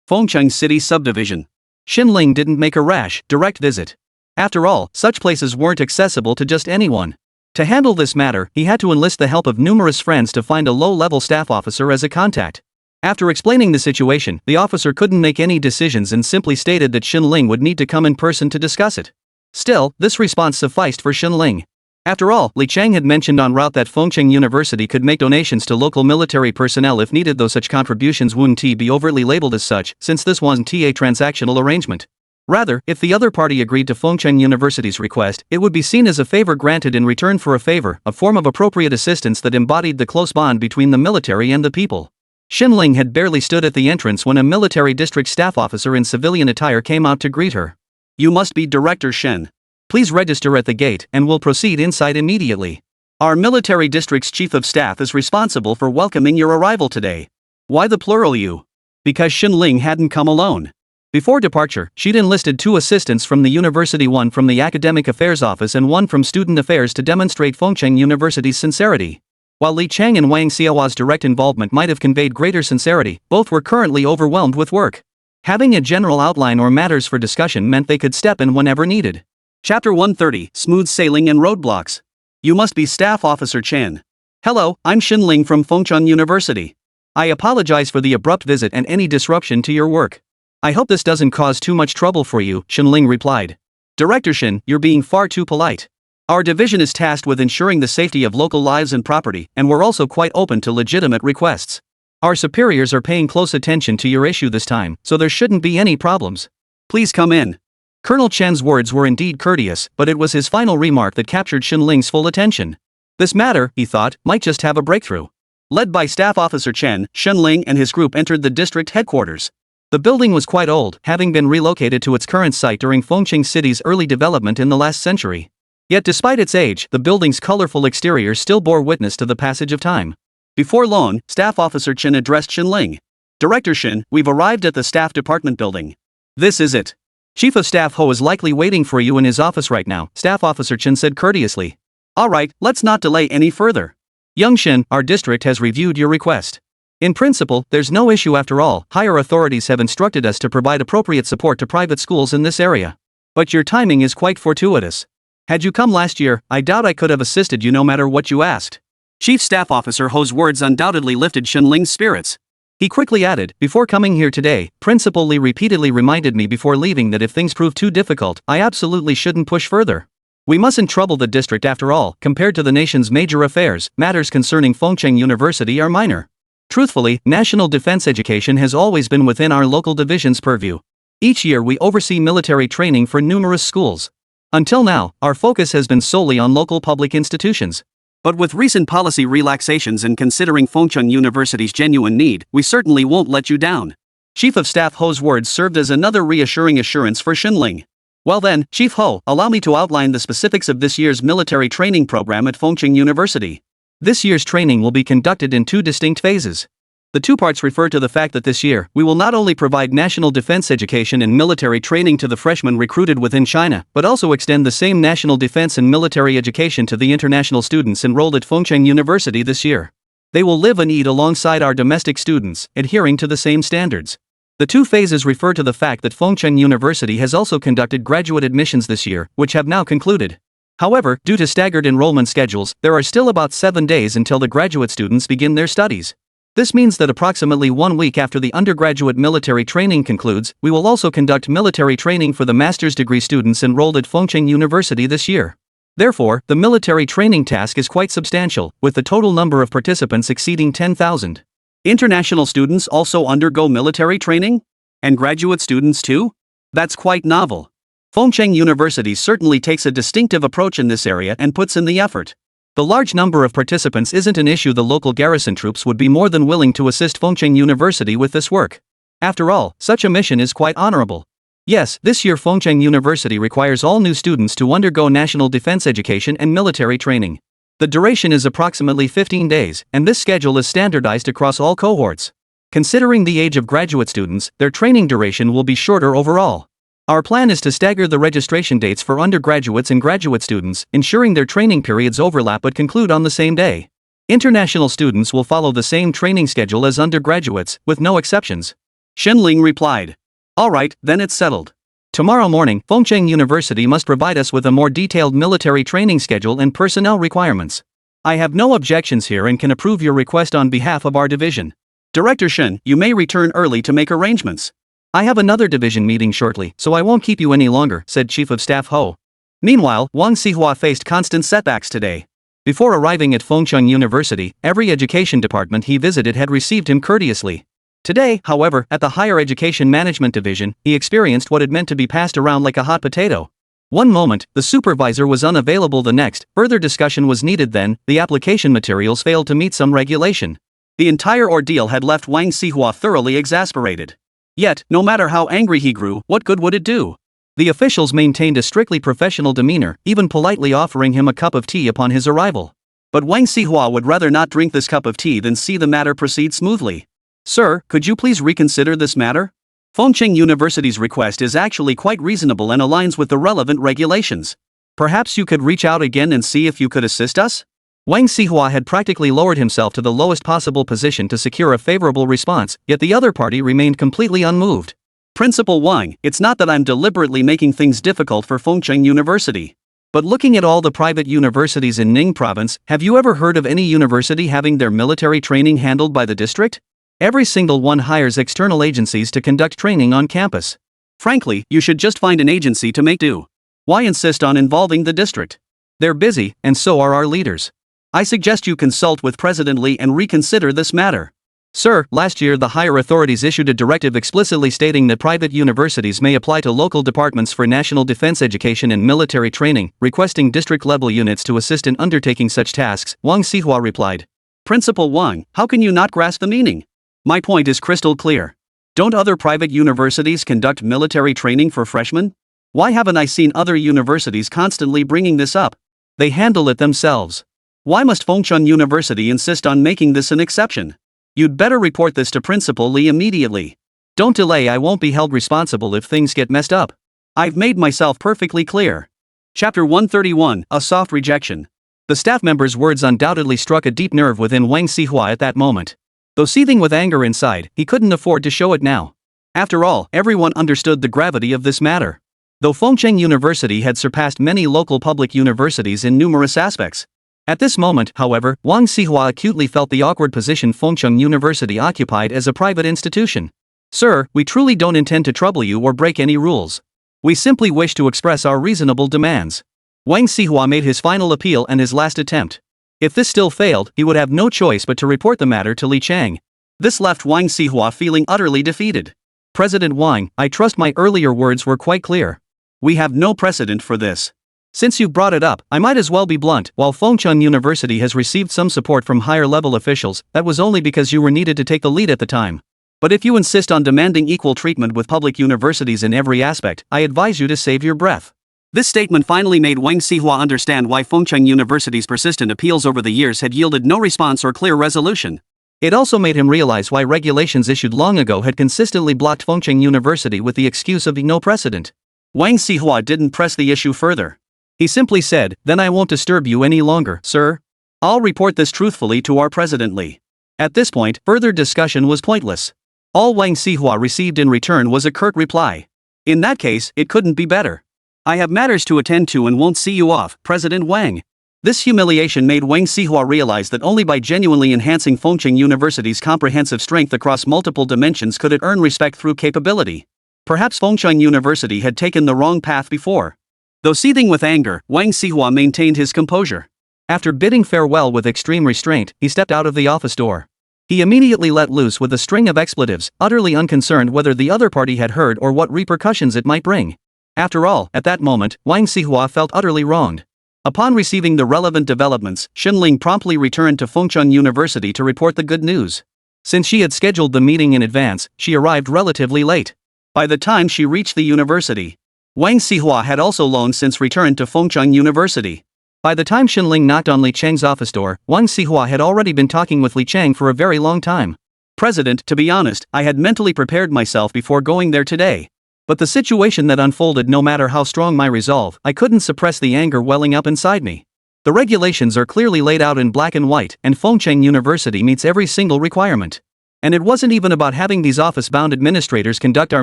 Fengcheng City Subdivision. Shunling didn't make a rash, direct visit. After all, such places weren't accessible to just anyone. To handle this matter, he had to enlist the help of numerous friends to find a low-level staff officer as a contact. After explaining the situation, the officer couldn't make any decisions and simply stated that Shunling would need to come in person to discuss it. Still, this response sufficed for Shunling. After all, Li Cheng had mentioned en route that Fengcheng University could make donations to local military personnel if needed, though such contributions wouldn't be overtly labeled as such, since this wasn't a transactional arrangement. Rather, if the other party agreed to Fengcheng University's request, it would be seen as a favor granted in return for a favor, a form of appropriate assistance that embodied the close bond between the military and the people. Shunling had barely stood at the entrance when a military district staff officer in civilian attire came out to greet her. "You must be Director Shen. Please register at the gate and we'll proceed inside immediately. Our military district's chief of staff is responsible for welcoming your arrival today." Why the plural you? Because Shunling hadn't come alone. Before departure, she'd enlisted 2 assistants from the university, one from the Academic Affairs Office and one from Student Affairs, to demonstrate Fengcheng University's sincerity. While Li Cheng and Wang Xiao's direct involvement might have conveyed greater sincerity, both were currently overwhelmed with work. Having a general outline or matters for discussion meant they could step in whenever needed. Chapter 130, Smooth Sailing and Roadblocks. You must be Staff Officer Chen. Hello, I'm Shunling from Fengcheng University. I apologize for the abrupt visit and any disruption to your work. I hope this doesn't cause too much trouble for you, Shunling replied. Director Shen, you're being far too polite. Our division is tasked with ensuring the safety of local lives and property, and we're also quite open to legitimate requests. Our superiors are paying close attention to your issue this time, so there shouldn't be any problems. Please come in. Colonel Chen's words were indeed courteous, but it was his final remark that captured Shunling's full attention. This matter, he thought, might just have a breakthrough. Led by Staff Officer Chen, Shunling and his group entered the district headquarters. The building was quite old, having been relocated to its current site during Fengcheng City's early development in the last century. Yet despite its age, the building's colorful exterior still bore witness to the passage of time. Before long, Staff Officer Chen addressed Shunling. Director Shen, we've arrived at the Staff Department building. This is it. Chief of Staff Ho is likely waiting for you in his office right now, Staff Officer Chen said courteously. Alright, let's not delay any further. Young Shen, our district has reviewed your request. In principle, there's no issue after all. Higher authorities have instructed us to provide appropriate support to private schools in this area. But your timing is quite fortuitous. Had you come last year, I doubt I could have assisted you no matter what you asked. Chief Staff Officer Ho's words undoubtedly lifted Shunling's spirits. He quickly added, before coming here today, Principal Li repeatedly reminded me before leaving that if things prove too difficult, I absolutely shouldn't push further. We mustn't trouble the district after all. Compared to the nation's major affairs, matters concerning Fengcheng University are minor. Truthfully, national defense education has always been within our local division's purview. Each year we oversee military training for numerous schools. Until now, our focus has been solely on local public institutions. But with recent policy relaxations and considering Fengcheng University's genuine need, we certainly won't let you down. Chief of Staff Ho's words served as another reassuring assurance for Shunling. Well then, Chief Ho, allow me to outline the specifics of this year's military training program at Fengcheng University. This year's training will be conducted in 2 distinct phases. The 2 parts refer to the fact that this year, we will not only provide national defense education and military training to the freshmen recruited within China, but also extend the same national defense and military education to the international students enrolled at Fengcheng University this year. They will live and eat alongside our domestic students, adhering to the same standards. The 2 phases refer to the fact that Fengcheng University has also conducted graduate admissions this year, which have now concluded. However, due to staggered enrollment schedules, there are still about 7 days until the graduate students begin their studies. This means that approximately 1 week after the undergraduate military training concludes, we will also conduct military training for the master's degree students enrolled at Fengcheng University this year. Therefore, the military training task is quite substantial, with the total number of participants exceeding 10,000. International students also undergo military training? And graduate students too? That's quite novel. Fengcheng University certainly takes a distinctive approach in this area and puts in the effort. The large number of participants isn't an issue. The local garrison troops would be more than willing to assist Fengcheng University with this work. After all, such a mission is quite honorable. Yes, this year Fengcheng University requires all new students to undergo national defense education and military training. The duration is approximately 15 days, and this schedule is standardized across all cohorts. Considering the age of graduate students, their training duration will be shorter overall. Our plan is to stagger the registration dates for undergraduates and graduate students, ensuring their training periods overlap but conclude on the same day. International students will follow the same training schedule as undergraduates, with no exceptions. Shenling replied. All right, then it's settled. Tomorrow morning, Fengcheng University must provide us with a more detailed military training schedule and personnel requirements. I have no objections here and can approve your request on behalf of our division. Director Shen, you may return early to make arrangements. I have another division meeting shortly, so I won't keep you any longer, said Chief of Staff Ho. Meanwhile, Wang Xihua faced constant setbacks today. Before arriving at Fengcheng University, every education department he visited had received him courteously. Today, however, at the Higher Education Management Division, he experienced what it meant to be passed around like a hot potato. One moment, the supervisor was unavailable, the next, further discussion was needed, then, the application materials failed to meet some regulation. The entire ordeal had left Wang Xihua thoroughly exasperated. Yet, no matter how angry he grew, what good would it do? The officials maintained a strictly professional demeanor, even politely offering him a cup of tea upon his arrival. But Wang Xihua would rather not drink this cup of tea than see the matter proceed smoothly. Sir, could you please reconsider this matter? Fengcheng University's request is actually quite reasonable and aligns with the relevant regulations. Perhaps you could reach out again and see if you could assist us? Wang Xihua had practically lowered himself to the lowest possible position to secure a favorable response, yet the other party remained completely unmoved. Principal Wang, it's not that I'm deliberately making things difficult for Fengcheng University. But looking at all the private universities in Ning Province, have you ever heard of any university having their military training handled by the district? Every single one hires external agencies to conduct training on campus. Frankly, you should just find an agency to make do. Why insist on involving the district? They're busy, and so are our leaders. I suggest you consult with President Li and reconsider this matter. Sir, last year the higher authorities issued a directive explicitly stating that private universities may apply to local departments for national defense education and military training, requesting district-level units to assist in undertaking such tasks, Wang Xihua replied. Principal Wang, how can you not grasp the meaning? My point is crystal clear. Don't other private universities conduct military training for freshmen? Why haven't I seen other universities constantly bringing this up? They handle it themselves. Why must Fengcheng University insist on making this an exception? You'd better report this to Principal Li immediately. Don't delay, I won't be held responsible if things get messed up. I've made myself perfectly clear. Chapter 131, A Soft Rejection. The staff member's words undoubtedly struck a deep nerve within Wang Xihua at that moment. Though seething with anger inside, he couldn't afford to show it now. After all, everyone understood the gravity of this matter. Though Fengcheng University had surpassed many local public universities in numerous aspects. At this moment, however, Wang Xihua acutely felt the awkward position Fengcheng University occupied as a private institution. Sir, we truly don't intend to trouble you or break any rules. We simply wish to express our reasonable demands. Wang Xihua made his final appeal and his last attempt. If this still failed, he would have no choice but to report the matter to Li Chang. This left Wang Xihua feeling utterly defeated. President Wang, I trust my earlier words were quite clear. We have no precedent for this. Since you've brought it up, I might as well be blunt. While Fengcheng University has received some support from higher-level officials, that was only because you were needed to take the lead at the time. But if you insist on demanding equal treatment with public universities in every aspect, I advise you to save your breath. This statement finally made Wang Xihua understand why Fengcheng University's persistent appeals over the years had yielded no response or clear resolution. It also made him realize why regulations issued long ago had consistently blocked Fengcheng University with the excuse of no precedent. Wang Xihua didn't press the issue further. He simply said, "Then I won't disturb you any longer, sir. I'll report this truthfully to our President Li." At this point, further discussion was pointless. All Wang Xihua received in return was a curt reply. In that case, it couldn't be better. I have matters to attend to and won't see you off, President Wang. This humiliation made Wang Xihua realize that only by genuinely enhancing Fengcheng University's comprehensive strength across multiple dimensions could it earn respect through capability. Perhaps Fengcheng University had taken the wrong path before. Though seething with anger, Wang Xihua maintained his composure. After bidding farewell with extreme restraint, he stepped out of the office door. He immediately let loose with a string of expletives, utterly unconcerned whether the other party had heard or what repercussions it might bring. After all, at that moment, Wang Xihua felt utterly wronged. Upon receiving the relevant developments, Xinling promptly returned to Fengcheng University to report the good news. Since she had scheduled the meeting in advance, she arrived relatively late. By the time she reached the university, Wang Xihua had also long since returned to Fengcheng University. By the time Xinling knocked on Li Cheng's office door, Wang Xihua had already been talking with Li Cheng for a very long time. President, to be honest, I had mentally prepared myself before going there today. But the situation that unfolded, no matter how strong my resolve, I couldn't suppress the anger welling up inside me. The regulations are clearly laid out in black and white, and Fengcheng University meets every single requirement. And it wasn't even about having these office-bound administrators conduct our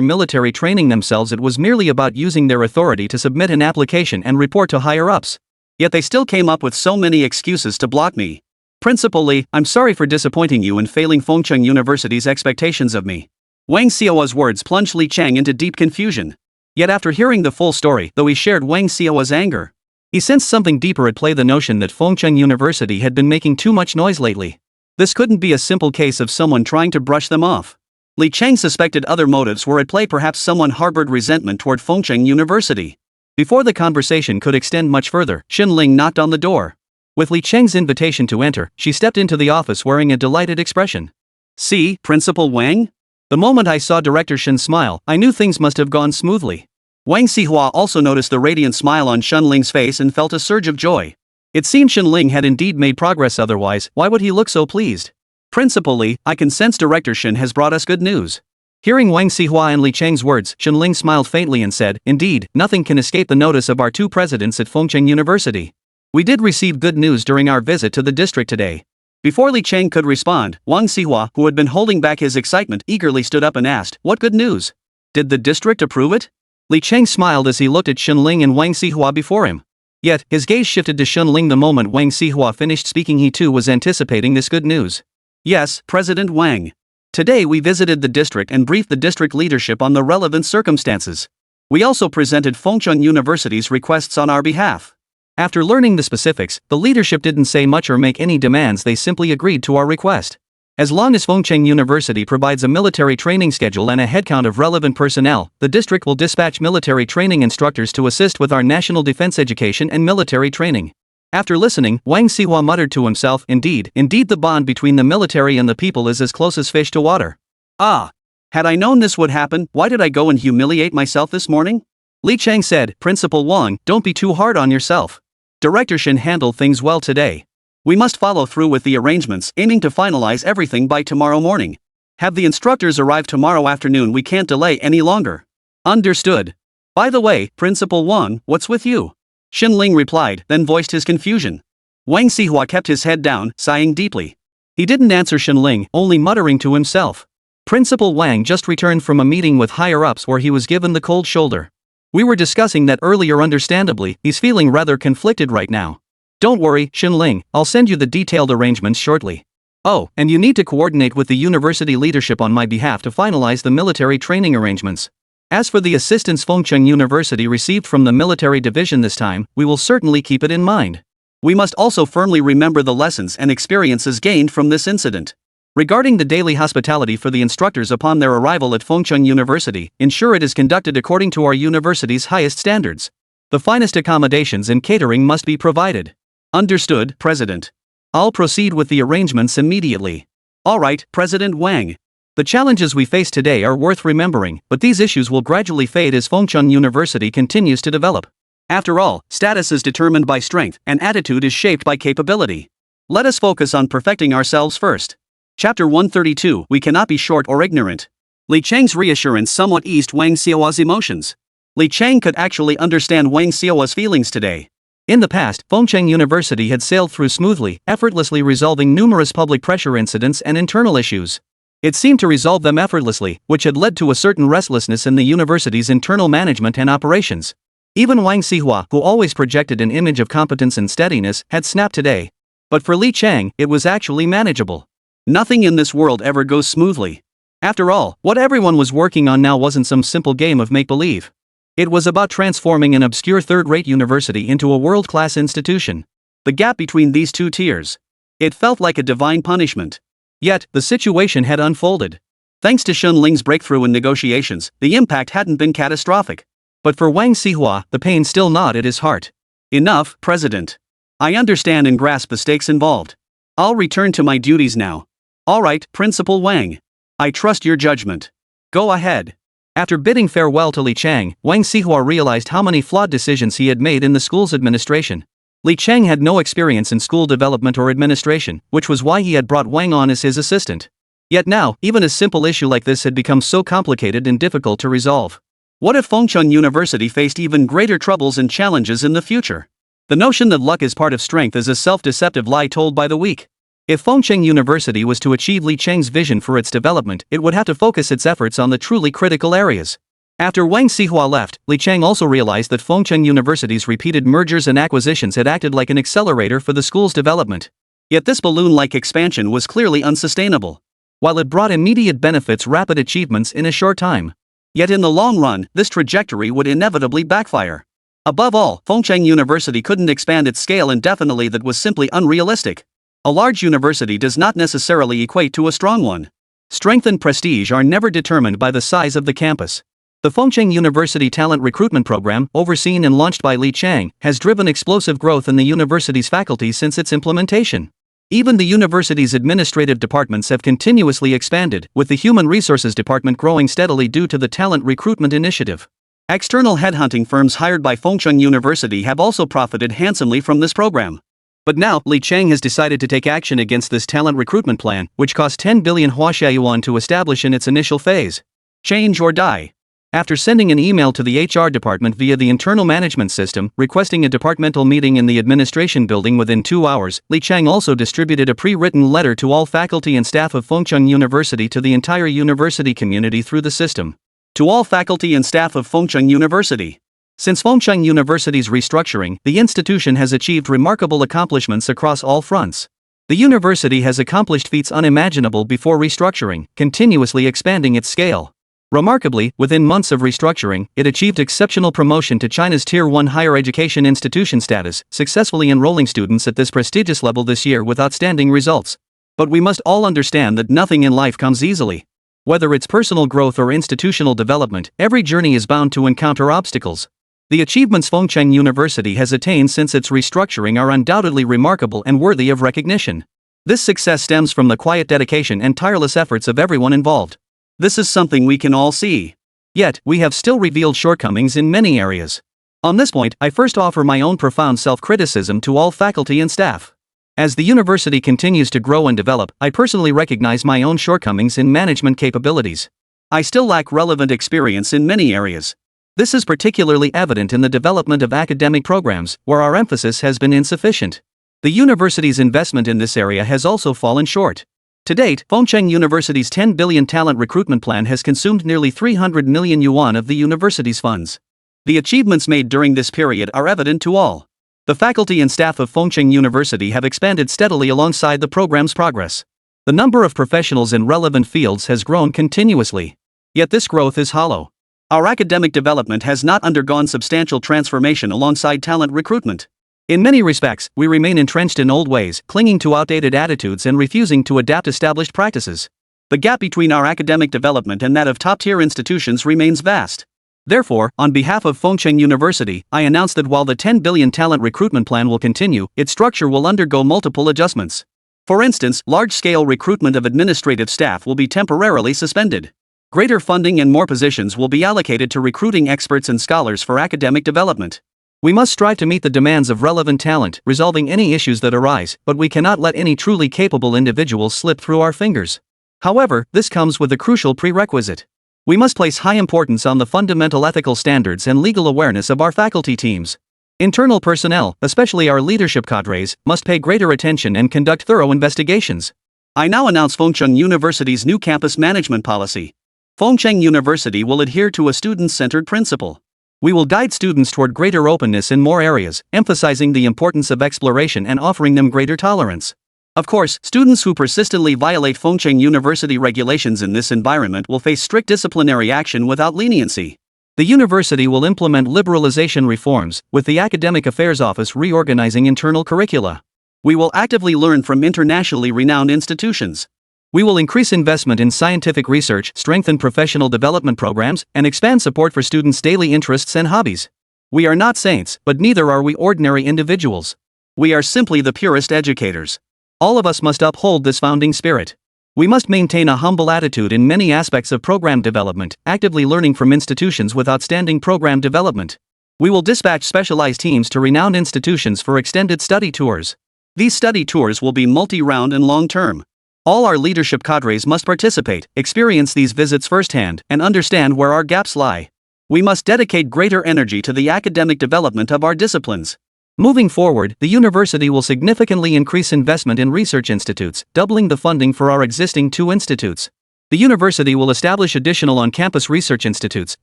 military training themselves, it was merely about using their authority to submit an application and report to higher-ups. Yet they still came up with so many excuses to block me. Principal Li, I'm sorry for disappointing you and failing Fengcheng University's expectations of me. Wang Xiao's words plunged Li Cheng into deep confusion. Yet after hearing the full story, though he shared Wang Xiao's anger, he sensed something deeper at play: the notion that Fengcheng University had been making too much noise lately. This couldn't be a simple case of someone trying to brush them off. Li Cheng suspected other motives were at play. Perhaps someone harbored resentment toward Fengcheng University. Before the conversation could extend much further, Xinling knocked on the door. With Li Cheng's invitation to enter, she stepped into the office wearing a delighted expression. "See, Principal Wang?" The moment I saw Director Shen smile, I knew things must have gone smoothly. Wang Xihua also noticed the radiant smile on Xinling's face and felt a surge of joy. It seemed Xinling had indeed made progress, otherwise, why would he look so pleased? "Principal Li, I can sense Director Shen has brought us good news." Hearing Wang Xihua and Li Cheng's words, Xinling smiled faintly and said, "Indeed, nothing can escape the notice of our two presidents at Fengcheng University. We did receive good news during our visit to the district today." Before Li Cheng could respond, Wang Xihua, who had been holding back his excitement, eagerly stood up and asked, "What good news? Did the district approve it?" Li Cheng smiled as he looked at Xinling and Wang Xihua before him. Yet, his gaze shifted to Xinling the moment Wang Xihua finished speaking. He too was anticipating this good news. "Yes, President Wang. Today we visited the district and briefed the district leadership on the relevant circumstances. We also presented Fengcheng University's requests on our behalf. After learning the specifics, the leadership didn't say much or make any demands. They simply agreed to our request. As long as Fengcheng University provides a military training schedule and a headcount of relevant personnel, the district will dispatch military training instructors to assist with our national defense education and military training." After listening, Wang Xihua muttered to himself, Indeed, the bond between the military and the people is as close as fish to water. Ah! Had I known this would happen, why did I go and humiliate myself this morning? Li Cheng said, "Principal Wang, don't be too hard on yourself. Director Shen handled things well today. We must follow through with the arrangements, aiming to finalize everything by tomorrow morning. Have the instructors arrive tomorrow afternoon. We can't delay any longer." "Understood. By the way, Principal Wang, what's with you?" Xinling replied, then voiced his confusion. Wang Xihua kept his head down, sighing deeply. He didn't answer Xinling, only muttering to himself. Principal Wang just returned from a meeting with higher-ups where he was given the cold shoulder. We were discussing that earlier. Understandably, he's feeling rather conflicted right now. Don't worry, Xinling, I'll send you the detailed arrangements shortly. Oh, and you need to coordinate with the university leadership on my behalf to finalize the military training arrangements. As for the assistance Fengcheng University received from the military division this time, we will certainly keep it in mind. We must also firmly remember the lessons and experiences gained from this incident. Regarding the daily hospitality for the instructors upon their arrival at Fengcheng University, ensure it is conducted according to our university's highest standards. The finest accommodations and catering must be provided. Understood, President. I'll proceed with the arrangements immediately. All right, President Wang. The challenges we face today are worth remembering, but these issues will gradually fade as Fengcheng University continues to develop. After all, status is determined by strength, and attitude is shaped by capability. Let us focus on perfecting ourselves first. Chapter 132. We cannot be short or ignorant. Li Cheng's reassurance somewhat eased Wang Xiao's emotions. Li Cheng could actually understand Wang Xiao's feelings today. In the past, Fengcheng University had sailed through smoothly, effortlessly resolving numerous public pressure incidents and internal issues. It seemed to resolve them effortlessly, which had led to a certain restlessness in the university's internal management and operations. Even Wang Xihua, who always projected an image of competence and steadiness, had snapped today. But for Li Cheng, it was actually manageable. Nothing in this world ever goes smoothly. After all, what everyone was working on now wasn't some simple game of make-believe. It was about transforming an obscure third-rate university into a world-class institution. The gap between these two tiers. It felt like a divine punishment. Yet, the situation had unfolded. Thanks to Xinling's breakthrough in negotiations, the impact hadn't been catastrophic. But for Wang Xihua, the pain still gnawed at his heart. Enough, President. I understand and grasp the stakes involved. I'll return to my duties now. Alright, Principal Wang. I trust your judgment. Go ahead. After bidding farewell to Li Chang, Wang Xihua realized how many flawed decisions he had made in the school's administration. Li Chang had no experience in school development or administration, which was why he had brought Wang on as his assistant. Yet now, even a simple issue like this had become so complicated and difficult to resolve. What if Fengcheng University faced even greater troubles and challenges in the future? The notion that luck is part of strength is a self-deceptive lie told by the weak. If Fengcheng University was to achieve Li Chang's vision for its development, it would have to focus its efforts on the truly critical areas. After Wang Xihua left, Li Chang also realized that Fengcheng University's repeated mergers and acquisitions had acted like an accelerator for the school's development. Yet this balloon-like expansion was clearly unsustainable. While it brought immediate benefits, rapid achievements in a short time. Yet in the long run, this trajectory would inevitably backfire. Above all, Fengcheng University couldn't expand its scale indefinitely. That was simply unrealistic. A large university does not necessarily equate to a strong one. Strength and prestige are never determined by the size of the campus. The Fengcheng University Talent Recruitment Program, overseen and launched by Li Chang, has driven explosive growth in the university's faculty since its implementation. Even the university's administrative departments have continuously expanded, with the Human Resources Department growing steadily due to the Talent Recruitment Initiative. External headhunting firms hired by Fengcheng University have also profited handsomely from this program. But now, Li Chang has decided to take action against this talent recruitment plan, which cost 10 billion yuan to establish in its initial phase. Change or die. After sending an email to the HR department via the internal management system, requesting a departmental meeting in the administration building within 2 hours, Li Chang also distributed a pre-written letter to all faculty and staff of Fengcheng University to the entire university community through the system. To all faculty and staff of Fengcheng University. Since Fengcheng University's restructuring, the institution has achieved remarkable accomplishments across all fronts. The university has accomplished feats unimaginable before restructuring, continuously expanding its scale. Remarkably, within months of restructuring, it achieved exceptional promotion to China's Tier 1 higher education institution status, successfully enrolling students at this prestigious level this year with outstanding results. But we must all understand that nothing in life comes easily. Whether it's personal growth or institutional development, every journey is bound to encounter obstacles. The achievements Fengcheng University has attained since its restructuring are undoubtedly remarkable and worthy of recognition. This success stems from the quiet dedication and tireless efforts of everyone involved. This is something we can all see. Yet, we have still revealed shortcomings in many areas. On this point, I first offer my own profound self-criticism to all faculty and staff. As the university continues to grow and develop, I personally recognize my own shortcomings in management capabilities. I still lack relevant experience in many areas. This is particularly evident in the development of academic programs, where our emphasis has been insufficient. The university's investment in this area has also fallen short. To date, Fengcheng University's 10 billion talent recruitment plan has consumed nearly 300 million yuan of the university's funds. The achievements made during this period are evident to all. The faculty and staff of Fengcheng University have expanded steadily alongside the program's progress. The number of professionals in relevant fields has grown continuously. Yet this growth is hollow. Our academic development has not undergone substantial transformation alongside talent recruitment. In many respects, we remain entrenched in old ways, clinging to outdated attitudes and refusing to adapt established practices. The gap between our academic development and that of top-tier institutions remains vast. Therefore, on behalf of Fengcheng University, I announce that while the 10 billion talent recruitment plan will continue, its structure will undergo multiple adjustments. For instance, large-scale recruitment of administrative staff will be temporarily suspended. Greater funding and more positions will be allocated to recruiting experts and scholars for academic development. We must strive to meet the demands of relevant talent, resolving any issues that arise, but we cannot let any truly capable individuals slip through our fingers. However, this comes with a crucial prerequisite. We must place high importance on the fundamental ethical standards and legal awareness of our faculty teams. Internal personnel, especially our leadership cadres, must pay greater attention and conduct thorough investigations. I now announce Fengcheng University's new campus management policy. Fengcheng University will adhere to a student-centered principle. We will guide students toward greater openness in more areas, emphasizing the importance of exploration and offering them greater tolerance. Of course, students who persistently violate Fengcheng University regulations in this environment will face strict disciplinary action without leniency. The university will implement liberalization reforms, with the Academic Affairs Office reorganizing internal curricula. We will actively learn from internationally renowned institutions. We will increase investment in scientific research, strengthen professional development programs, and expand support for students' daily interests and hobbies. We are not saints, but neither are we ordinary individuals. We are simply the purest educators. All of us must uphold this founding spirit. We must maintain a humble attitude in many aspects of program development, actively learning from institutions with outstanding program development. We will dispatch specialized teams to renowned institutions for extended study tours. These study tours will be multi-round and long-term. All our leadership cadres must participate, experience these visits firsthand, and understand where our gaps lie. We must dedicate greater energy to the academic development of our disciplines. Moving forward, the university will significantly increase investment in research institutes, doubling the funding for our existing 2 institutes. The university will establish additional on-campus research institutes,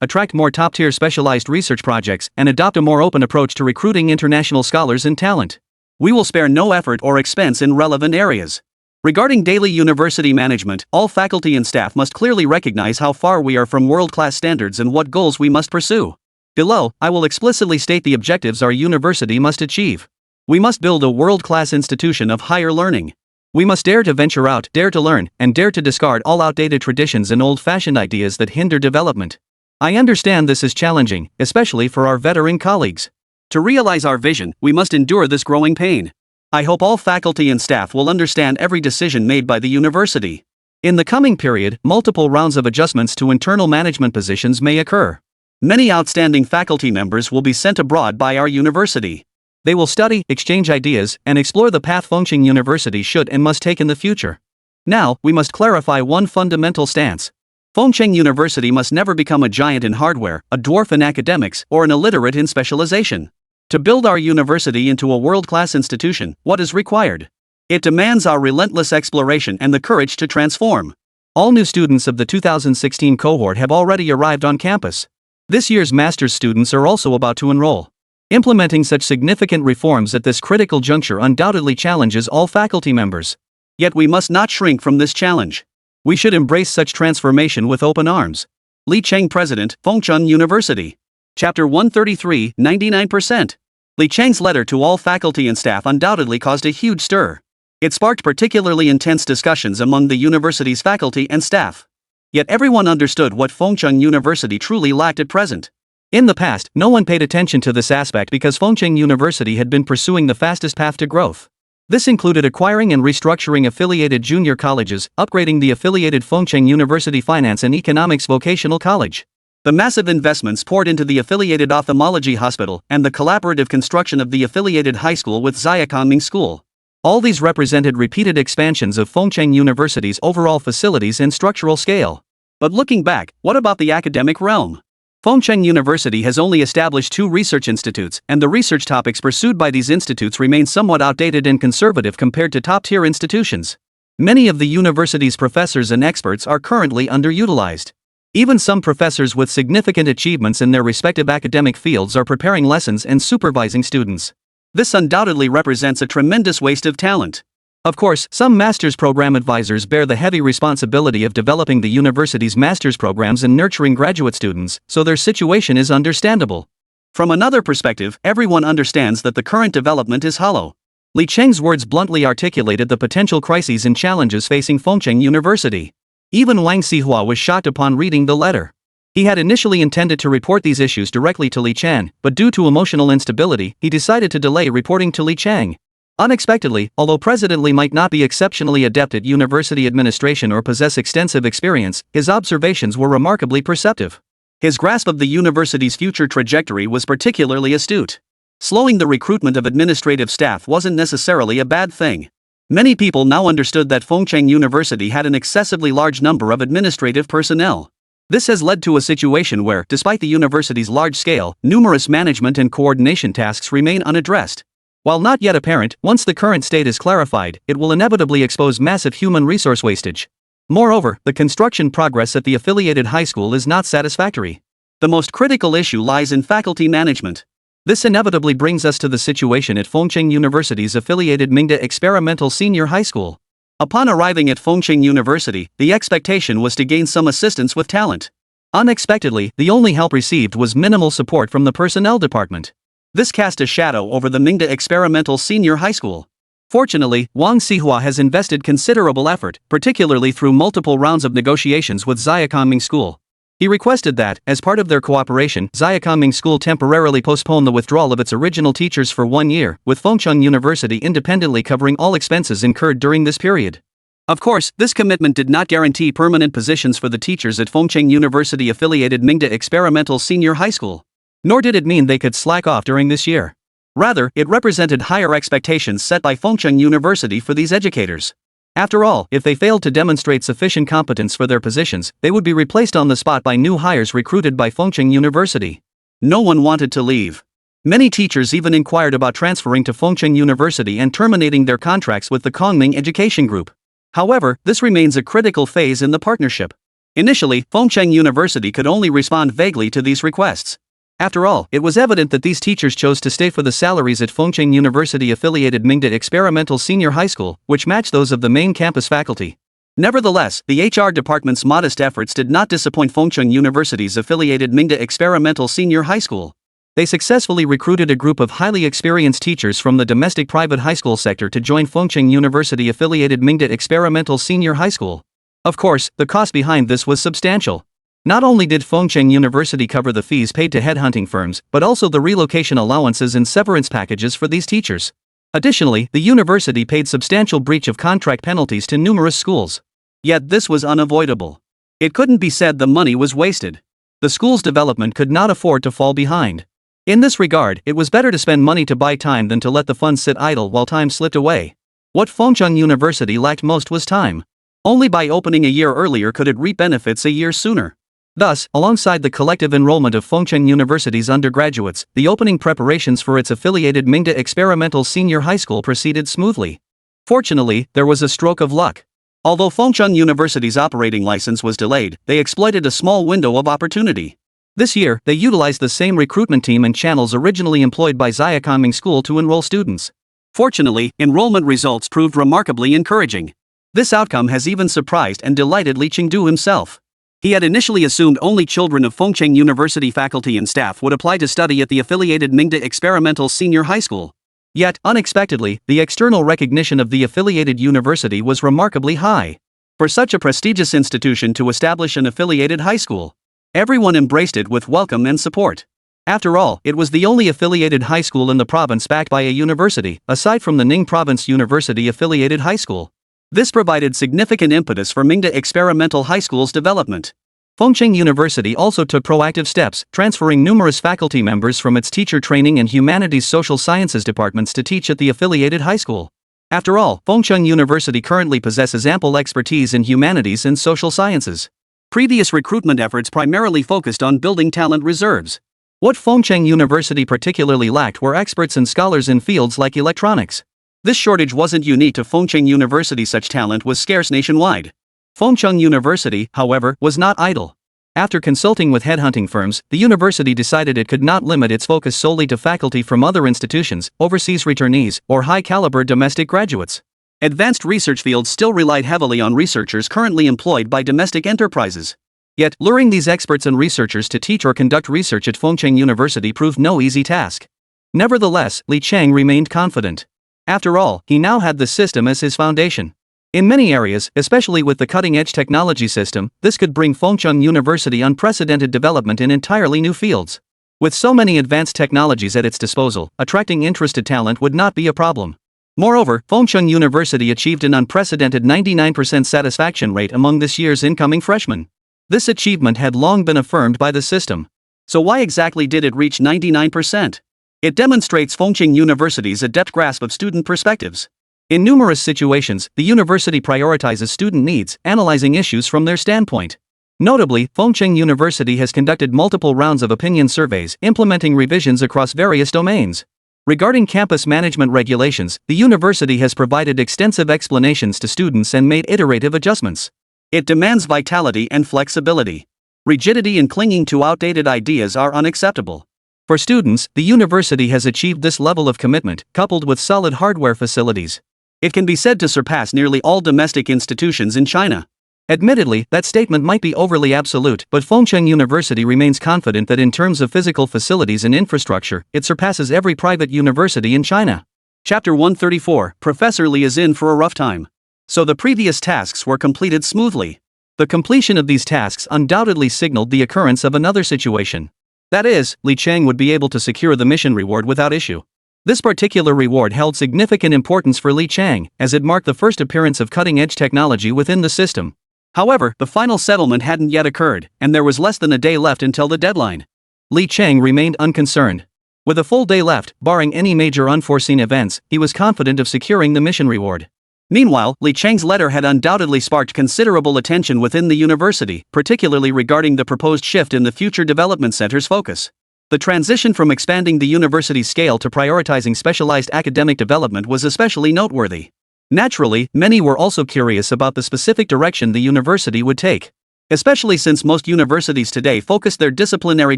attract more top-tier specialized research projects, and adopt a more open approach to recruiting international scholars and talent. We will spare no effort or expense in relevant areas. Regarding daily university management, all faculty and staff must clearly recognize how far we are from world-class standards and what goals we must pursue. Below, I will explicitly state the objectives our university must achieve. We must build a world-class institution of higher learning. We must dare to venture out, dare to learn, and dare to discard all outdated traditions and old-fashioned ideas that hinder development. I understand this is challenging, especially for our veteran colleagues. To realize our vision, we must endure this growing pain. I hope all faculty and staff will understand every decision made by the university. In the coming period, multiple rounds of adjustments to internal management positions may occur. Many outstanding faculty members will be sent abroad by our university. They will study, exchange ideas, and explore the path Fengcheng University should and must take in the future. Now, we must clarify one fundamental stance. Fengcheng University must never become a giant in hardware, a dwarf in academics, or an illiterate in specialization. To build our university into a world-class institution, what is required? It demands our relentless exploration and the courage to transform. All new students of the 2016 cohort have already arrived on campus. This year's master's students are also about to enroll. Implementing such significant reforms at this critical juncture undoubtedly challenges all faculty members. Yet we must not shrink from this challenge. We should embrace such transformation with open arms. Li Cheng, President, Fengcheng University. Chapter 133, 99%. Li Cheng's letter to all faculty and staff undoubtedly caused a huge stir. It sparked particularly intense discussions among the university's faculty and staff. Yet everyone understood what Fengcheng University truly lacked at present. In the past, no one paid attention to this aspect because Fengcheng University had been pursuing the fastest path to growth. This included acquiring and restructuring affiliated junior colleges, upgrading the affiliated Fengcheng University Finance and Economics Vocational College. The massive investments poured into the affiliated ophthalmology hospital and the collaborative construction of the affiliated high school with Xiaokanming School. All these represented repeated expansions of Fengcheng University's overall facilities and structural scale. But looking back, what about the academic realm? Fengcheng University has only established 2 research institutes, and the research topics pursued by these institutes remain somewhat outdated and conservative compared to top-tier institutions. Many of the university's professors and experts are currently underutilized. Even some professors with significant achievements in their respective academic fields are preparing lessons and supervising students. This undoubtedly represents a tremendous waste of talent. Of course, some master's program advisors bear the heavy responsibility of developing the university's master's programs and nurturing graduate students, so their situation is understandable. From another perspective, everyone understands that the current development is hollow. Li Cheng's words bluntly articulated the potential crises and challenges facing Fengcheng University. Even Wang Xihua was shocked upon reading the letter. He had initially intended to report these issues directly to Li Cheng, but due to emotional instability, he decided to delay reporting to Li Cheng. Unexpectedly, although President Li might not be exceptionally adept at university administration or possess extensive experience, his observations were remarkably perceptive. His grasp of the university's future trajectory was particularly astute. Slowing the recruitment of administrative staff wasn't necessarily a bad thing. Many people now understood that Fengcheng University had an excessively large number of administrative personnel. This has led to a situation where, despite the university's large scale, numerous management and coordination tasks remain unaddressed. While not yet apparent, once the current state is clarified, it will inevitably expose massive human resource wastage. Moreover, the construction progress at the affiliated high school is not satisfactory. The most critical issue lies in faculty management. This inevitably brings us to the situation at Fengcheng University's affiliated Mingda Experimental Senior High School. Upon arriving at Fengcheng University, the expectation was to gain some assistance with talent. Unexpectedly, the only help received was minimal support from the personnel department. This cast a shadow over the Mingda Experimental Senior High School. Fortunately, Wang Xihua has invested considerable effort, particularly through multiple rounds of negotiations with Xiaokanming School. He requested that, as part of their cooperation, Xiaokaming School temporarily postpone the withdrawal of its original teachers for 1 year, with Fengcheng University independently covering all expenses incurred during this period. Of course, this commitment did not guarantee permanent positions for the teachers at Fengcheng University-affiliated Mingda Experimental Senior High School. Nor did it mean they could slack off during this year. Rather, it represented higher expectations set by Fengcheng University for these educators. After all, if they failed to demonstrate sufficient competence for their positions, they would be replaced on the spot by new hires recruited by Fengcheng University. No one wanted to leave. Many teachers even inquired about transferring to Fengcheng University and terminating their contracts with the Kongming Education Group. However, this remains a critical phase in the partnership. Initially, Fengcheng University could only respond vaguely to these requests. After all, it was evident that these teachers chose to stay for the salaries at Fengcheng University-affiliated Mingda Experimental Senior High School, which matched those of the main campus faculty. Nevertheless, the HR department's modest efforts did not disappoint Fengcheng University's affiliated Mingda Experimental Senior High School. They successfully recruited a group of highly experienced teachers from the domestic private high school sector to join Fengcheng University-affiliated Mingda Experimental Senior High School. Of course, the cost behind this was substantial. Not only did Fengcheng University cover the fees paid to headhunting firms, but also the relocation allowances and severance packages for these teachers. Additionally, the university paid substantial breach of contract penalties to numerous schools. Yet this was unavoidable. It couldn't be said the money was wasted. The school's development could not afford to fall behind. In this regard, it was better to spend money to buy time than to let the funds sit idle while time slipped away. What Fengcheng University lacked most was time. Only by opening a year earlier could it reap benefits a year sooner. Thus, alongside the collective enrollment of Fengcheng University's undergraduates, the opening preparations for its affiliated Mingda Experimental Senior High School proceeded smoothly. Fortunately, there was a stroke of luck. Although Fengcheng University's operating license was delayed, they exploited a small window of opportunity. This year, they utilized the same recruitment team and channels originally employed by Xiaokaming School to enroll students. Fortunately, enrollment results proved remarkably encouraging. This outcome has even surprised and delighted Li Qingdu himself. He had initially assumed only children of Fengcheng University faculty and staff would apply to study at the affiliated Mingda Experimental Senior High School. Yet, unexpectedly, the external recognition of the affiliated university was remarkably high. For such a prestigious institution to establish an affiliated high school, everyone embraced it with welcome and support. After all, it was the only affiliated high school in the province backed by a university, aside from the Ning Province University affiliated high school. This provided significant impetus for Mingda Experimental High School's development. Fengcheng University also took proactive steps, transferring numerous faculty members from its teacher training and humanities social sciences departments to teach at the affiliated high school. After all, Fengcheng University currently possesses ample expertise in humanities and social sciences. Previous recruitment efforts primarily focused on building talent reserves. What Fengcheng University particularly lacked were experts and scholars in fields like electronics. This shortage wasn't unique to Fengcheng University, such talent was scarce nationwide. Fengcheng University, however, was not idle. After consulting with headhunting firms, the university decided it could not limit its focus solely to faculty from other institutions, overseas returnees, or high-caliber domestic graduates. Advanced research fields still relied heavily on researchers currently employed by domestic enterprises. Yet, luring these experts and researchers to teach or conduct research at Fengcheng University proved no easy task. Nevertheless, Li Cheng remained confident. After all, he now had the system as his foundation. In many areas, especially with the cutting-edge technology system, this could bring Fengcheng University unprecedented development in entirely new fields. With so many advanced technologies at its disposal, attracting interested talent would not be a problem. Moreover, Fengcheng University achieved an unprecedented 99% satisfaction rate among this year's incoming freshmen. This achievement had long been affirmed by the system. So why exactly did it reach 99%? It demonstrates Fengcheng University's adept grasp of student perspectives. In numerous situations, the university prioritizes student needs, analyzing issues from their standpoint. Notably, Fengcheng University has conducted multiple rounds of opinion surveys, implementing revisions across various domains. Regarding campus management regulations, the university has provided extensive explanations to students and made iterative adjustments. It demands vitality and flexibility. Rigidity and clinging to outdated ideas are unacceptable. For students, the university has achieved this level of commitment, coupled with solid hardware facilities. It can be said to surpass nearly all domestic institutions in China. Admittedly, that statement might be overly absolute, but Fengcheng University remains confident that in terms of physical facilities and infrastructure, it surpasses every private university in China. Chapter 134, Professor Li is in for a rough time. So the previous tasks were completed smoothly. The completion of these tasks undoubtedly signaled the occurrence of another situation. That is, Li Chang would be able to secure the mission reward without issue. This particular reward held significant importance for Li Chang, as it marked the first appearance of cutting-edge technology within the system. However, the final settlement hadn't yet occurred, and there was less than a day left until the deadline. Li Chang remained unconcerned. With a full day left, barring any major unforeseen events, he was confident of securing the mission reward. Meanwhile, Li Chang's letter had undoubtedly sparked considerable attention within the university, particularly regarding the proposed shift in the Future Development Center's focus. The transition from expanding the university's scale to prioritizing specialized academic development was especially noteworthy. Naturally, many were also curious about the specific direction the university would take, especially since most universities today focus their disciplinary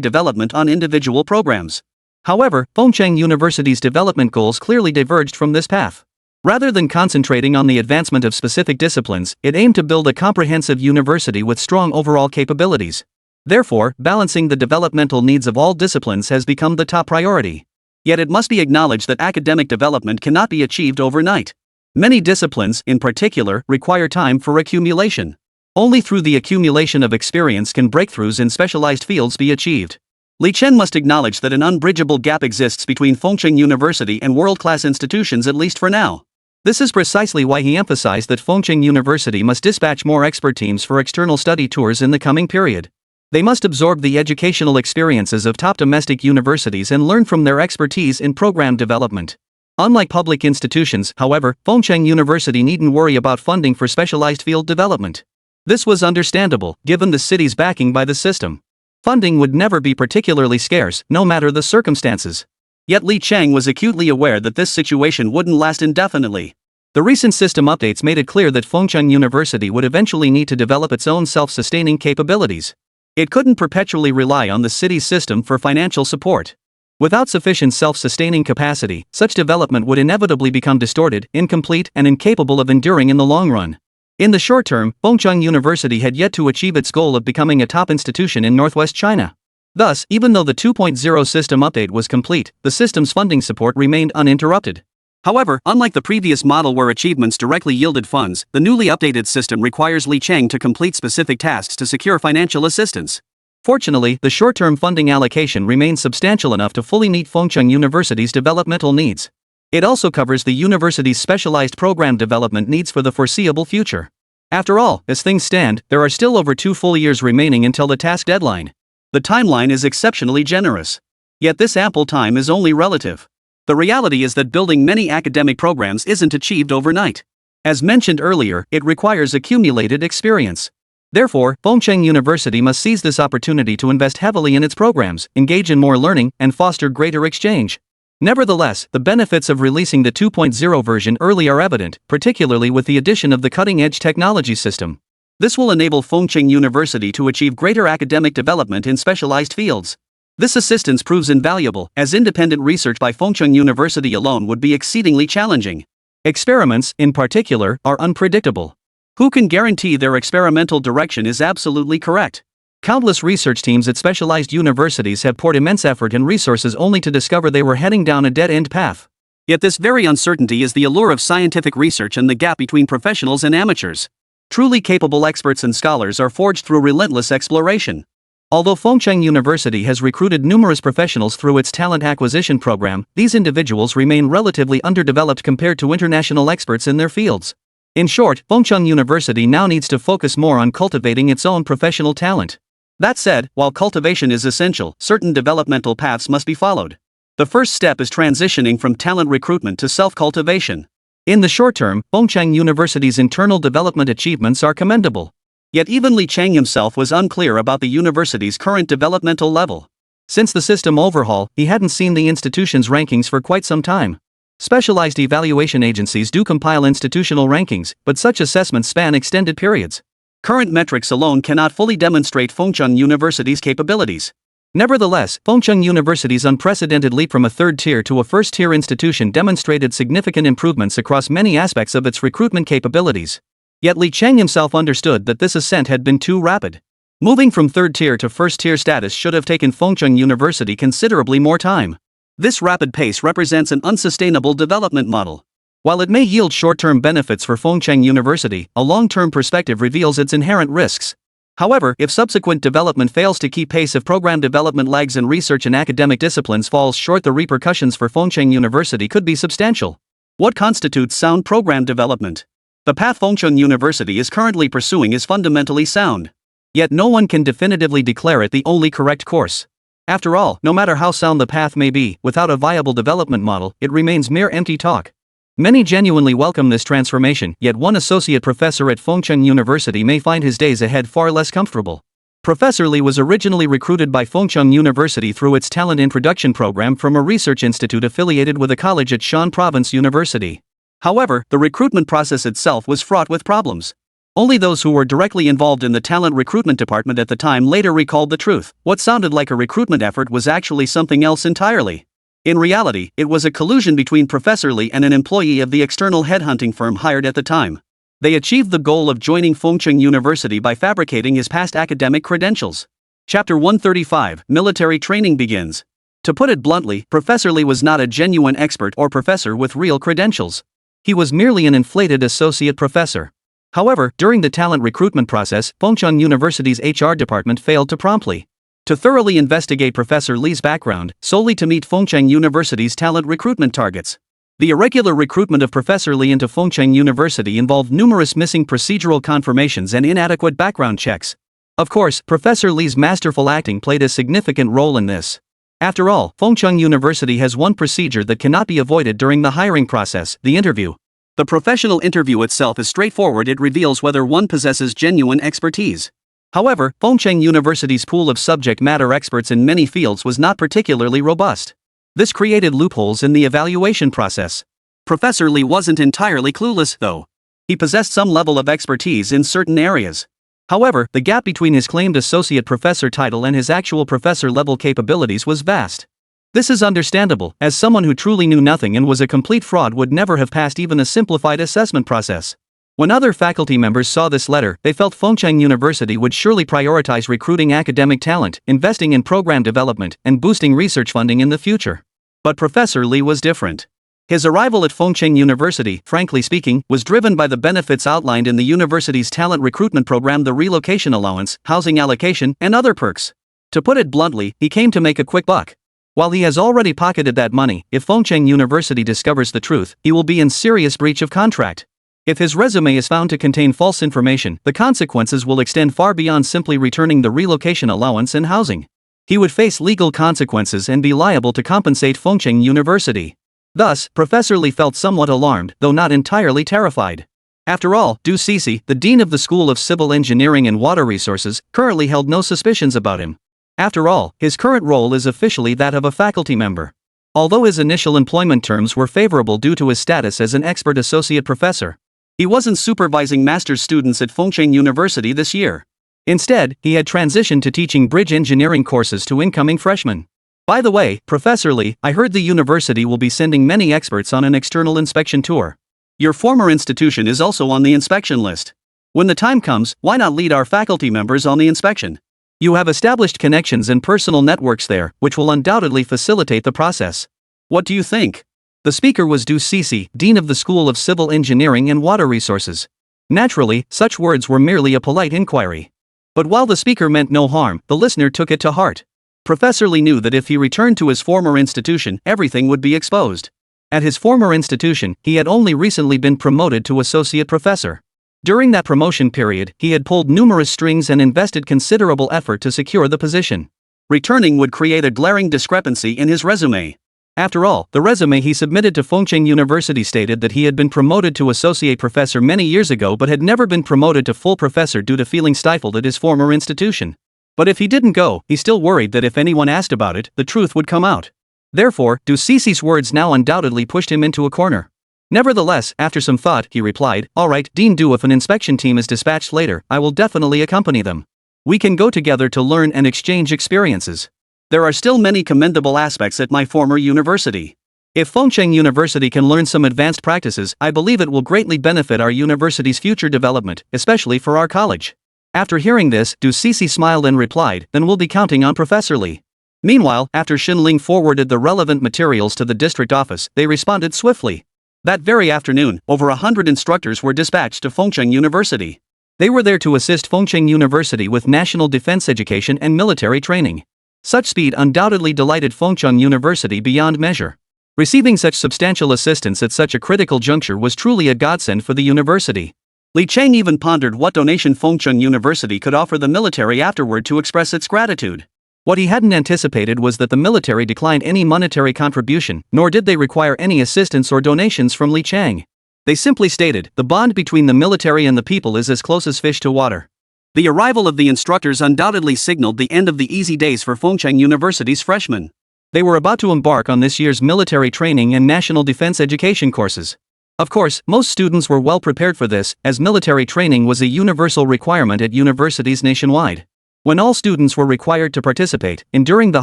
development on individual programs. However, Fengcheng University's development goals clearly diverged from this path. Rather than concentrating on the advancement of specific disciplines, it aimed to build a comprehensive university with strong overall capabilities. Therefore, balancing the developmental needs of all disciplines has become the top priority. Yet it must be acknowledged that academic development cannot be achieved overnight. Many disciplines, in particular, require time for accumulation. Only through the accumulation of experience can breakthroughs in specialized fields be achieved. Li Chen must acknowledge that an unbridgeable gap exists between Fengcheng University and world-class institutions, at least for now. This is precisely why he emphasized that Fengcheng University must dispatch more expert teams for external study tours in the coming period. They must absorb the educational experiences of top domestic universities and learn from their expertise in program development. Unlike public institutions, however, Fengcheng University needn't worry about funding for specialized field development. This was understandable, given the city's backing by the system. Funding would never be particularly scarce, no matter the circumstances. Yet Li Chang was acutely aware that this situation wouldn't last indefinitely. The recent system updates made it clear that Fengcheng University would eventually need to develop its own self-sustaining capabilities. It couldn't perpetually rely on the city's system for financial support. Without sufficient self-sustaining capacity, such development would inevitably become distorted, incomplete, and incapable of enduring in the long run. In the short term, Fengcheng University had yet to achieve its goal of becoming a top institution in northwest China. Thus, even though the 2.0 system update was complete, the system's funding support remained uninterrupted. However, unlike the previous model where achievements directly yielded funds, the newly updated system requires Li Chang to complete specific tasks to secure financial assistance. Fortunately, the short-term funding allocation remains substantial enough to fully meet Fengcheng University's developmental needs. It also covers the university's specialized program development needs for the foreseeable future. After all, as things stand, there are still over 2 full years remaining until the task deadline. The timeline is exceptionally generous. Yet this ample time is only relative. The reality is that building many academic programs isn't achieved overnight. As mentioned earlier, it requires accumulated experience. Therefore, Fengcheng University must seize this opportunity to invest heavily in its programs, engage in more learning, and foster greater exchange. Nevertheless, the benefits of releasing the 2.0 version early are evident, particularly with the addition of the cutting-edge technology system. This will enable Fengcheng University to achieve greater academic development in specialized fields. This assistance proves invaluable, as independent research by Fengcheng University alone would be exceedingly challenging. Experiments, in particular, are unpredictable. Who can guarantee their experimental direction is absolutely correct? Countless research teams at specialized universities have poured immense effort and resources only to discover they were heading down a dead-end path. Yet this very uncertainty is the allure of scientific research and the gap between professionals and amateurs. Truly capable experts and scholars are forged through relentless exploration. Although Fengcheng University has recruited numerous professionals through its talent acquisition program, these individuals remain relatively underdeveloped compared to international experts in their fields. In short, Fengcheng University now needs to focus more on cultivating its own professional talent. That said, while cultivation is essential, certain developmental paths must be followed. The first step is transitioning from talent recruitment to self-cultivation. In the short term, Fengcheng University's internal development achievements are commendable. Yet even Li Chang himself was unclear about the university's current developmental level. Since the system overhaul, he hadn't seen the institution's rankings for quite some time. Specialized evaluation agencies do compile institutional rankings, but such assessments span extended periods. Current metrics alone cannot fully demonstrate Fengcheng University's capabilities. Nevertheless, Fengcheng University's unprecedented leap from a third-tier to a first-tier institution demonstrated significant improvements across many aspects of its recruitment capabilities. Yet Li Chang himself understood that this ascent had been too rapid. Moving from third-tier to first-tier status should have taken Fengcheng University considerably more time. This rapid pace represents an unsustainable development model. While it may yield short-term benefits for Fengcheng University, a long-term perspective reveals its inherent risks. However, if subsequent development fails to keep pace, if program development lags and research in academic disciplines falls short, the repercussions for Fengcheng University could be substantial. What constitutes sound program development? The path Fengcheng University is currently pursuing is fundamentally sound. Yet no one can definitively declare it the only correct course. After all, no matter how sound the path may be, without a viable development model, it remains mere empty talk. Many genuinely welcome this transformation, yet one associate professor at Fengcheng University may find his days ahead far less comfortable. Professor Li was originally recruited by Fengcheng University through its Talent Introduction program from a research institute affiliated with a college at Shan Province University. However, the recruitment process itself was fraught with problems. Only those who were directly involved in the talent recruitment department at the time later recalled the truth. What sounded like a recruitment effort was actually something else entirely. In reality, it was a collusion between Professor Li and an employee of the external headhunting firm hired at the time. They achieved the goal of joining Fengcheng University by fabricating his past academic credentials. Chapter 135, Military Training begins. To put it bluntly, Professor Li was not a genuine expert or professor with real credentials. He was merely an inflated associate professor. However, during the talent recruitment process, Fengcheng University's HR department failed to promptly to thoroughly investigate Professor Li's background, solely to meet Fengcheng University's talent recruitment targets. The irregular recruitment of Professor Li into Fengcheng University involved numerous missing procedural confirmations and inadequate background checks. Of course, Professor Li's masterful acting played a significant role in this. After all, Fengcheng University has one procedure that cannot be avoided during the hiring process: the interview. The professional interview itself is straightforward. It reveals whether one possesses genuine expertise. However, Fengcheng University's pool of subject matter experts in many fields was not particularly robust. This created loopholes in the evaluation process. Professor Li wasn't entirely clueless, though. He possessed some level of expertise in certain areas. However, the gap between his claimed associate professor title and his actual professor-level capabilities was vast. This is understandable, as someone who truly knew nothing and was a complete fraud would never have passed even a simplified assessment process. When other faculty members saw this letter, they felt Fengcheng University would surely prioritize recruiting academic talent, investing in program development, and boosting research funding in the future. But Professor Li was different. His arrival at Fengcheng University, frankly speaking, was driven by the benefits outlined in the university's talent recruitment program: the relocation allowance, housing allocation, and other perks. To put it bluntly, he came to make a quick buck. While he has already pocketed that money, if Fengcheng University discovers the truth, he will be in serious breach of contract. If his resume is found to contain false information, the consequences will extend far beyond simply returning the relocation allowance and housing. He would face legal consequences and be liable to compensate Fengcheng University. Thus, Professor Li felt somewhat alarmed, though not entirely terrified. After all, Du Cixi, the dean of the School of Civil Engineering and Water Resources, currently held no suspicions about him. After all, his current role is officially that of a faculty member. Although his initial employment terms were favorable due to his status as an expert associate professor, he wasn't supervising master's students at Fengcheng University this year. Instead, he had transitioned to teaching bridge engineering courses to incoming freshmen. By the way, Professor Li, I heard the university will be sending many experts on an external inspection tour. Your former institution is also on the inspection list. When the time comes, why not lead our faculty members on the inspection? You have established connections and personal networks there, which will undoubtedly facilitate the process. What do you think? The speaker was Du Cixi, dean of the School of Civil Engineering and Water Resources. Naturally, such words were merely a polite inquiry. But while the speaker meant no harm, the listener took it to heart. Professor Li knew that if he returned to his former institution, everything would be exposed. At his former institution, he had only recently been promoted to associate professor. During that promotion period, he had pulled numerous strings and invested considerable effort to secure the position. Returning would create a glaring discrepancy in his resume. After all, the resume he submitted to Fengcheng University stated that he had been promoted to associate professor many years ago but had never been promoted to full professor due to feeling stifled at his former institution. But if he didn't go, he still worried that if anyone asked about it, the truth would come out. Therefore, Du Cixi's words now undoubtedly pushed him into a corner. Nevertheless, after some thought, he replied, "All right, Dean Du, if an inspection team is dispatched later, I will definitely accompany them. We can go together to learn and exchange experiences. There are still many commendable aspects at my former university. If Fengcheng University can learn some advanced practices, I believe it will greatly benefit our university's future development, especially for our college." After hearing this, Du Cixi smiled and replied, "Then we'll be counting on Professor Li." Meanwhile, after Xin Ling forwarded the relevant materials to the district office, they responded swiftly. That very afternoon, over 100 instructors were dispatched to Fengcheng University. They were there to assist Fengcheng University with national defense education and military training. Such speed undoubtedly delighted Fengcheng University beyond measure. Receiving such substantial assistance at such a critical juncture was truly a godsend for the university. Li Cheng even pondered what donation Fengcheng University could offer the military afterward to express its gratitude. What he hadn't anticipated was that the military declined any monetary contribution, nor did they require any assistance or donations from Li Cheng. They simply stated, the bond between the military and the people is as close as fish to water. The arrival of the instructors undoubtedly signaled the end of the easy days for Fengcheng University's freshmen. They were about to embark on this year's military training and national defense education courses. Of course, most students were well prepared for this, as military training was a universal requirement at universities nationwide. When all students were required to participate, enduring the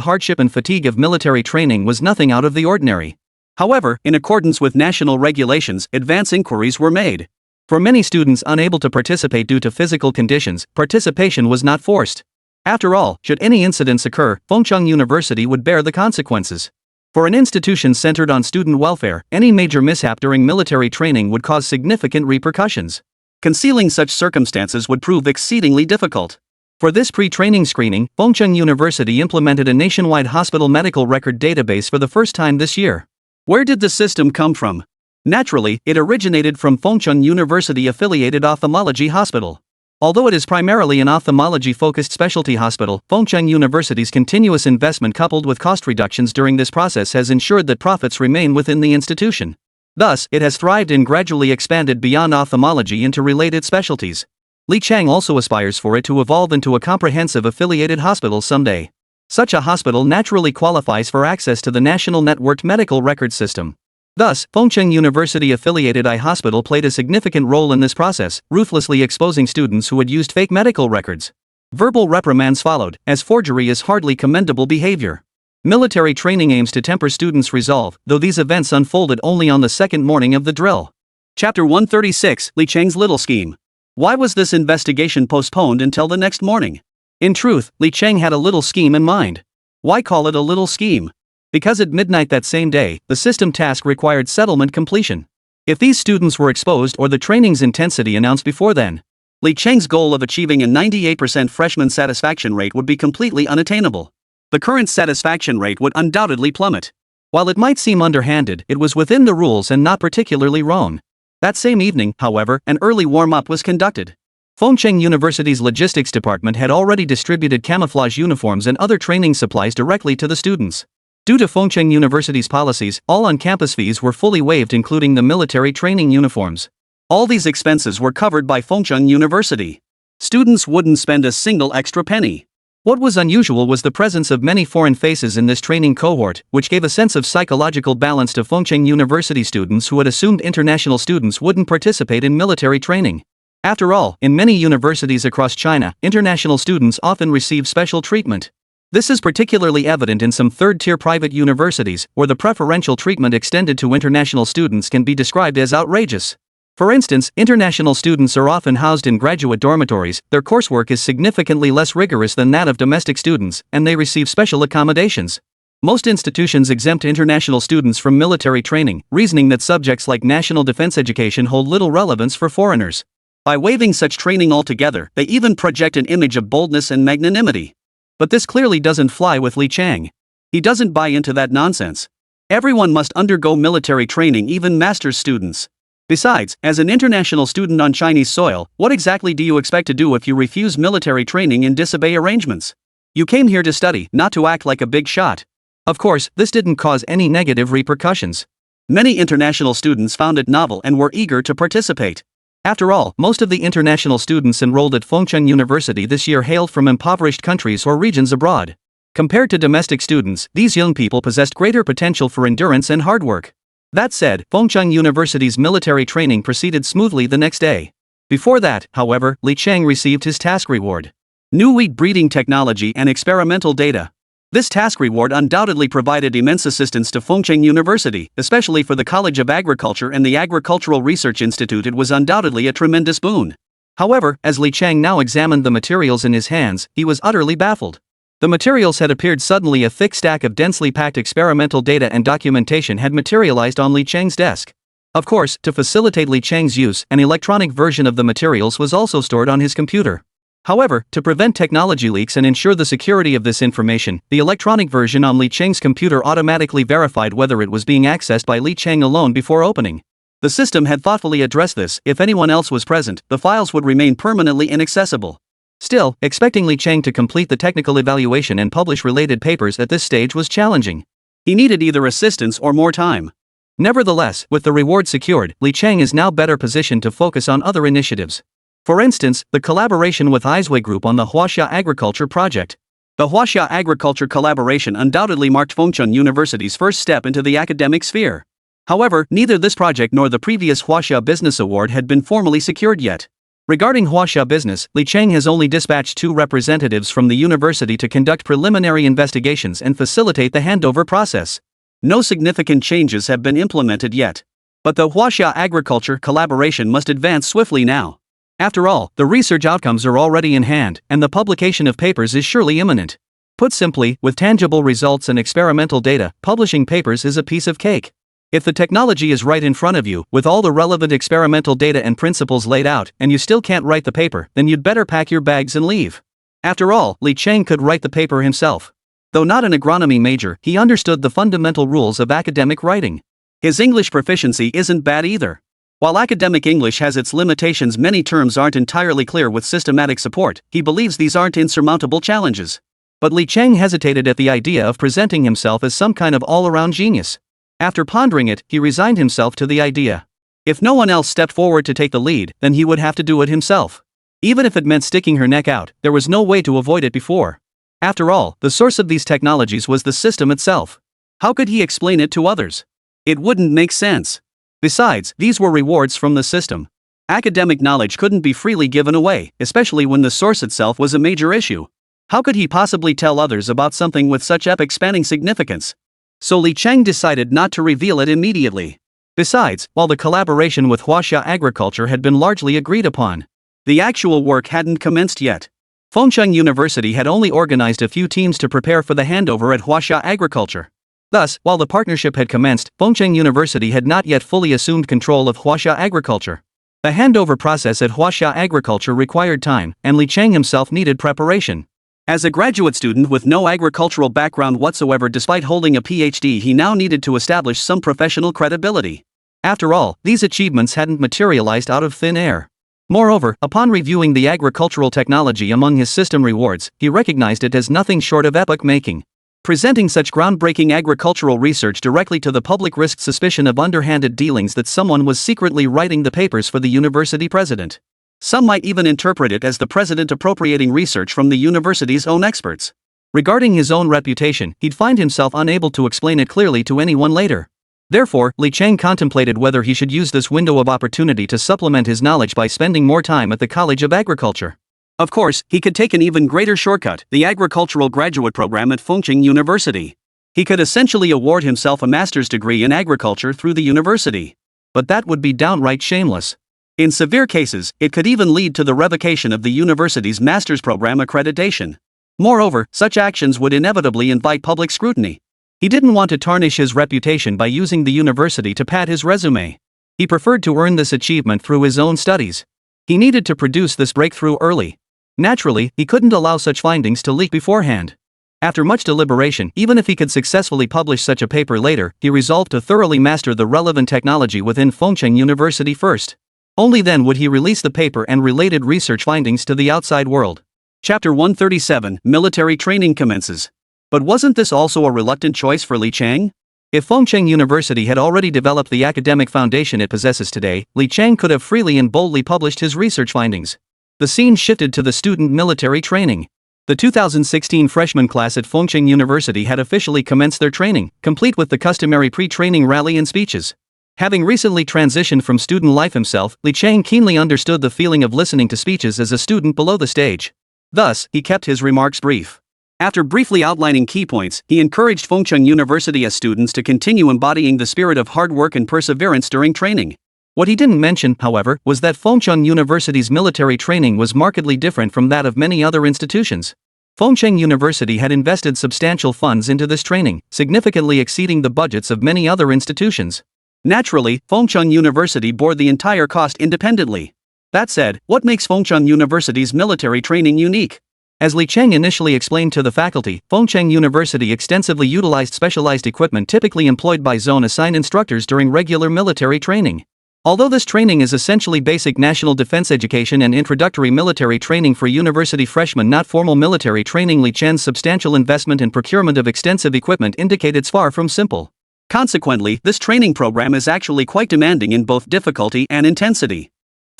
hardship and fatigue of military training was nothing out of the ordinary. However, in accordance with national regulations, advance inquiries were made. For many students unable to participate due to physical conditions, participation was not forced. After all, should any incidents occur, Fengcheng University would bear the consequences. For an institution centered on student welfare, any major mishap during military training would cause significant repercussions. Concealing such circumstances would prove exceedingly difficult. For this pre-training screening, Fengcheng University implemented a nationwide hospital medical record database for the first time this year. Where did the system come from? Naturally, it originated from Fengcheng University-affiliated ophthalmology hospital. Although it is primarily an ophthalmology-focused specialty hospital, Fengcheng University's continuous investment coupled with cost reductions during this process has ensured that profits remain within the institution. Thus, it has thrived and gradually expanded beyond ophthalmology into related specialties. Li Cheng also aspires for it to evolve into a comprehensive affiliated hospital someday. Such a hospital naturally qualifies for access to the national networked medical record system. Thus, Fengcheng University-affiliated eye hospital played a significant role in this process, ruthlessly exposing students who had used fake medical records. Verbal reprimands followed, as forgery is hardly commendable behavior. Military training aims to temper students' resolve, though these events unfolded only on the second morning of the drill. Chapter 136, Li Cheng's Little Scheme. Why was this investigation postponed until the next morning? In truth, Li Cheng had a little scheme in mind. Why call it a little scheme? Because at midnight that same day, the system task required settlement completion. If these students were exposed or the training's intensity announced before then, Li Cheng's goal of achieving a 98% freshman satisfaction rate would be completely unattainable. The current satisfaction rate would undoubtedly plummet. While it might seem underhanded, it was within the rules and not particularly wrong. That same evening, however, an early warm-up was conducted. Fengcheng University's logistics department had already distributed camouflage uniforms and other training supplies directly to the students. Due to Fengcheng University's policies, all on-campus fees were fully waived, including the military training uniforms. All these expenses were covered by Fengcheng University. Students wouldn't spend a single extra penny. What was unusual was the presence of many foreign faces in this training cohort, which gave a sense of psychological balance to Fengcheng University students who had assumed international students wouldn't participate in military training. After all, in many universities across China, international students often receive special treatment. This is particularly evident in some third-tier private universities, where the preferential treatment extended to international students can be described as outrageous. For instance, international students are often housed in graduate dormitories, their coursework is significantly less rigorous than that of domestic students, and they receive special accommodations. Most institutions exempt international students from military training, reasoning that subjects like national defense education hold little relevance for foreigners. By waiving such training altogether, they even project an image of boldness and magnanimity. But this clearly doesn't fly with Li Cheng. He doesn't buy into that nonsense. Everyone must undergo military training, even master's students. Besides, as an international student on Chinese soil, what exactly do you expect to do if you refuse military training and disobey arrangements? You came here to study, not to act like a big shot. Of course, this didn't cause any negative repercussions. Many international students found it novel and were eager to participate. After all, most of the international students enrolled at Fengcheng University this year hailed from impoverished countries or regions abroad. Compared to domestic students, these young people possessed greater potential for endurance and hard work. That said, Fengcheng University's military training proceeded smoothly the next day. Before that, however, Li Cheng received his task reward. New wheat breeding technology and experimental data. This task reward undoubtedly provided immense assistance to Fengcheng University, especially for the College of Agriculture and the Agricultural Research Institute. It was undoubtedly a tremendous boon. However, as Li Cheng now examined the materials in his hands, he was utterly baffled. The materials had appeared suddenly. A thick stack of densely packed experimental data and documentation had materialized on Li Cheng's desk. Of course, to facilitate Li Cheng's use, an electronic version of the materials was also stored on his computer. However, to prevent technology leaks and ensure the security of this information, the electronic version on Li Cheng's computer automatically verified whether it was being accessed by Li Cheng alone before opening. The system had thoughtfully addressed this. If anyone else was present, the files would remain permanently inaccessible. Still, expecting Li Cheng to complete the technical evaluation and publish related papers at this stage was challenging. He needed either assistance or more time. Nevertheless, with the reward secured, Li Cheng is now better positioned to focus on other initiatives. For instance, the collaboration with Aizwei Group on the Huaxia Agriculture Project. The Huaxia Agriculture collaboration undoubtedly marked Fengchun University's first step into the academic sphere. However, neither this project nor the previous Huaxia Business Award had been formally secured yet. Regarding Huaxia Business, Li Cheng has only dispatched 2 representatives from the university to conduct preliminary investigations and facilitate the handover process. No significant changes have been implemented yet. But the Huaxia Agriculture collaboration must advance swiftly now. After all, the research outcomes are already in hand, and the publication of papers is surely imminent. Put simply, with tangible results and experimental data, publishing papers is a piece of cake. If the technology is right in front of you, with all the relevant experimental data and principles laid out, and you still can't write the paper, then you'd better pack your bags and leave. After all, Li Cheng could write the paper himself. Though not an agronomy major, he understood the fundamental rules of academic writing. His English proficiency isn't bad either. While academic English has its limitations, many terms aren't entirely clear. With systematic support, he believes these aren't insurmountable challenges. But Li Cheng hesitated at the idea of presenting himself as some kind of all-around genius. After pondering it, he resigned himself to the idea. If no one else stepped forward to take the lead, then he would have to do it himself. Even if it meant sticking her neck out, there was no way to avoid it before. After all, the source of these technologies was the system itself. How could he explain it to others? It wouldn't make sense. Besides, these were rewards from the system. Academic knowledge couldn't be freely given away, especially when the source itself was a major issue. How could he possibly tell others about something with such epic-spanning significance? So Li Cheng decided not to reveal it immediately. Besides, while the collaboration with Huaxia Agriculture had been largely agreed upon, the actual work hadn't commenced yet. Fengchun University had only organized a few teams to prepare for the handover at Huaxia Agriculture. Thus, while the partnership had commenced, Fengchun University had not yet fully assumed control of Huaxia Agriculture. The handover process at Huaxia Agriculture required time, and Li Cheng himself needed preparation. As a graduate student with no agricultural background whatsoever, despite holding a Ph.D., he now needed to establish some professional credibility. After all, these achievements hadn't materialized out of thin air. Moreover, upon reviewing the agricultural technology among his system rewards, he recognized it as nothing short of epoch-making. Presenting such groundbreaking agricultural research directly to the public risked suspicion of underhanded dealings that someone was secretly writing the papers for the university president. Some might even interpret it as the president appropriating research from the university's own experts. Regarding his own reputation, he'd find himself unable to explain it clearly to anyone later. Therefore, Li Cheng contemplated whether he should use this window of opportunity to supplement his knowledge by spending more time at the College of Agriculture. Of course, he could take an even greater shortcut, the agricultural graduate program at Fengchun University. He could essentially award himself a master's degree in agriculture through the university. But that would be downright shameless. In severe cases, it could even lead to the revocation of the university's master's program accreditation. Moreover, such actions would inevitably invite public scrutiny. He didn't want to tarnish his reputation by using the university to pad his resume. He preferred to earn this achievement through his own studies. He needed to produce this breakthrough early. Naturally, he couldn't allow such findings to leak beforehand. After much deliberation, even if he could successfully publish such a paper later, he resolved to thoroughly master the relevant technology within Fengchun University first. Only then would he release the paper and related research findings to the outside world. Chapter 137, Military Training Commences. But wasn't this also a reluctant choice for Li Cheng? If Fengchun University had already developed the academic foundation it possesses today, Li Cheng could have freely and boldly published his research findings. The scene shifted to the student military training. The 2016 freshman class at Fengchun University had officially commenced their training, complete with the customary pre-training rally and speeches. Having recently transitioned from student life himself, Li Cheng keenly understood the feeling of listening to speeches as a student below the stage. Thus, he kept his remarks brief. After briefly outlining key points, he encouraged Fengchun University's students to continue embodying the spirit of hard work and perseverance during training. What he didn't mention, however, was that Fengchun University's military training was markedly different from that of many other institutions. Fengchun University had invested substantial funds into this training, significantly exceeding the budgets of many other institutions. Naturally, Fengcheng University bore the entire cost independently. That said, what makes Fengcheng University's military training unique? As Li Cheng initially explained to the faculty, Fengcheng University extensively utilized specialized equipment typically employed by zone-assigned instructors during regular military training. Although this training is essentially basic national defense education and introductory military training for university freshmen, not formal military training, Li Chen's substantial investment in procurement of extensive equipment indicated it's far from simple. Consequently, this training program is actually quite demanding in both difficulty and intensity.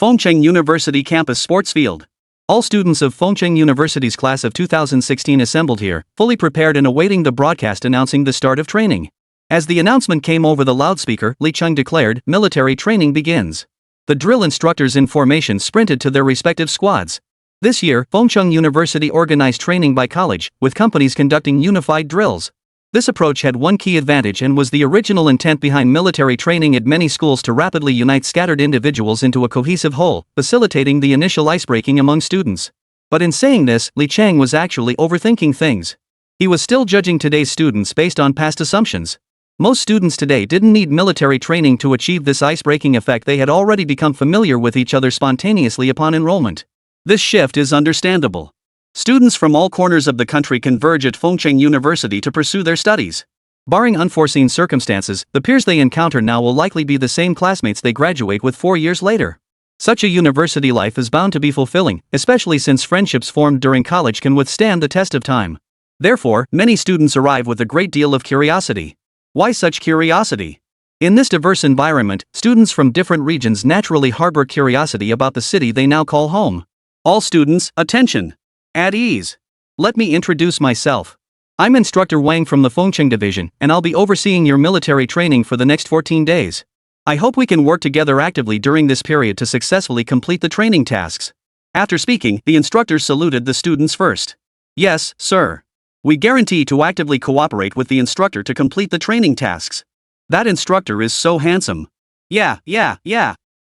Fengcheng University Campus Sports Field. All students of Fengcheng University's class of 2016 assembled here, fully prepared and awaiting the broadcast announcing the start of training. As the announcement came over the loudspeaker, Li Cheng declared, "Military training begins." The drill instructors in formation sprinted to their respective squads. This year, Fengcheng University organized training by college, with companies conducting unified drills. This approach had one key advantage and was the original intent behind military training at many schools to rapidly unite scattered individuals into a cohesive whole, facilitating the initial icebreaking among students. But in saying this, Li Cheng was actually overthinking things. He was still judging today's students based on past assumptions. Most students today didn't need military training to achieve this icebreaking effect. They had already become familiar with each other spontaneously upon enrollment. This shift is understandable. Students from all corners of the country converge at Fengcheng University to pursue their studies. Barring unforeseen circumstances, the peers they encounter now will likely be the same classmates they graduate with 4 years later. Such a university life is bound to be fulfilling, especially since friendships formed during college can withstand the test of time. Therefore, many students arrive with a great deal of curiosity. Why such curiosity? In this diverse environment, students from different regions naturally harbor curiosity about the city they now call home. All students, attention! At ease. Let me introduce myself. I'm Instructor Wang from the Fengcheng Division, and I'll be overseeing your military training for the next 14 days. I hope we can work together actively during this period to successfully complete the training tasks. After speaking, the instructor saluted the students first. Yes, sir. We guarantee to actively cooperate with the instructor to complete the training tasks. That instructor is so handsome. Yeah.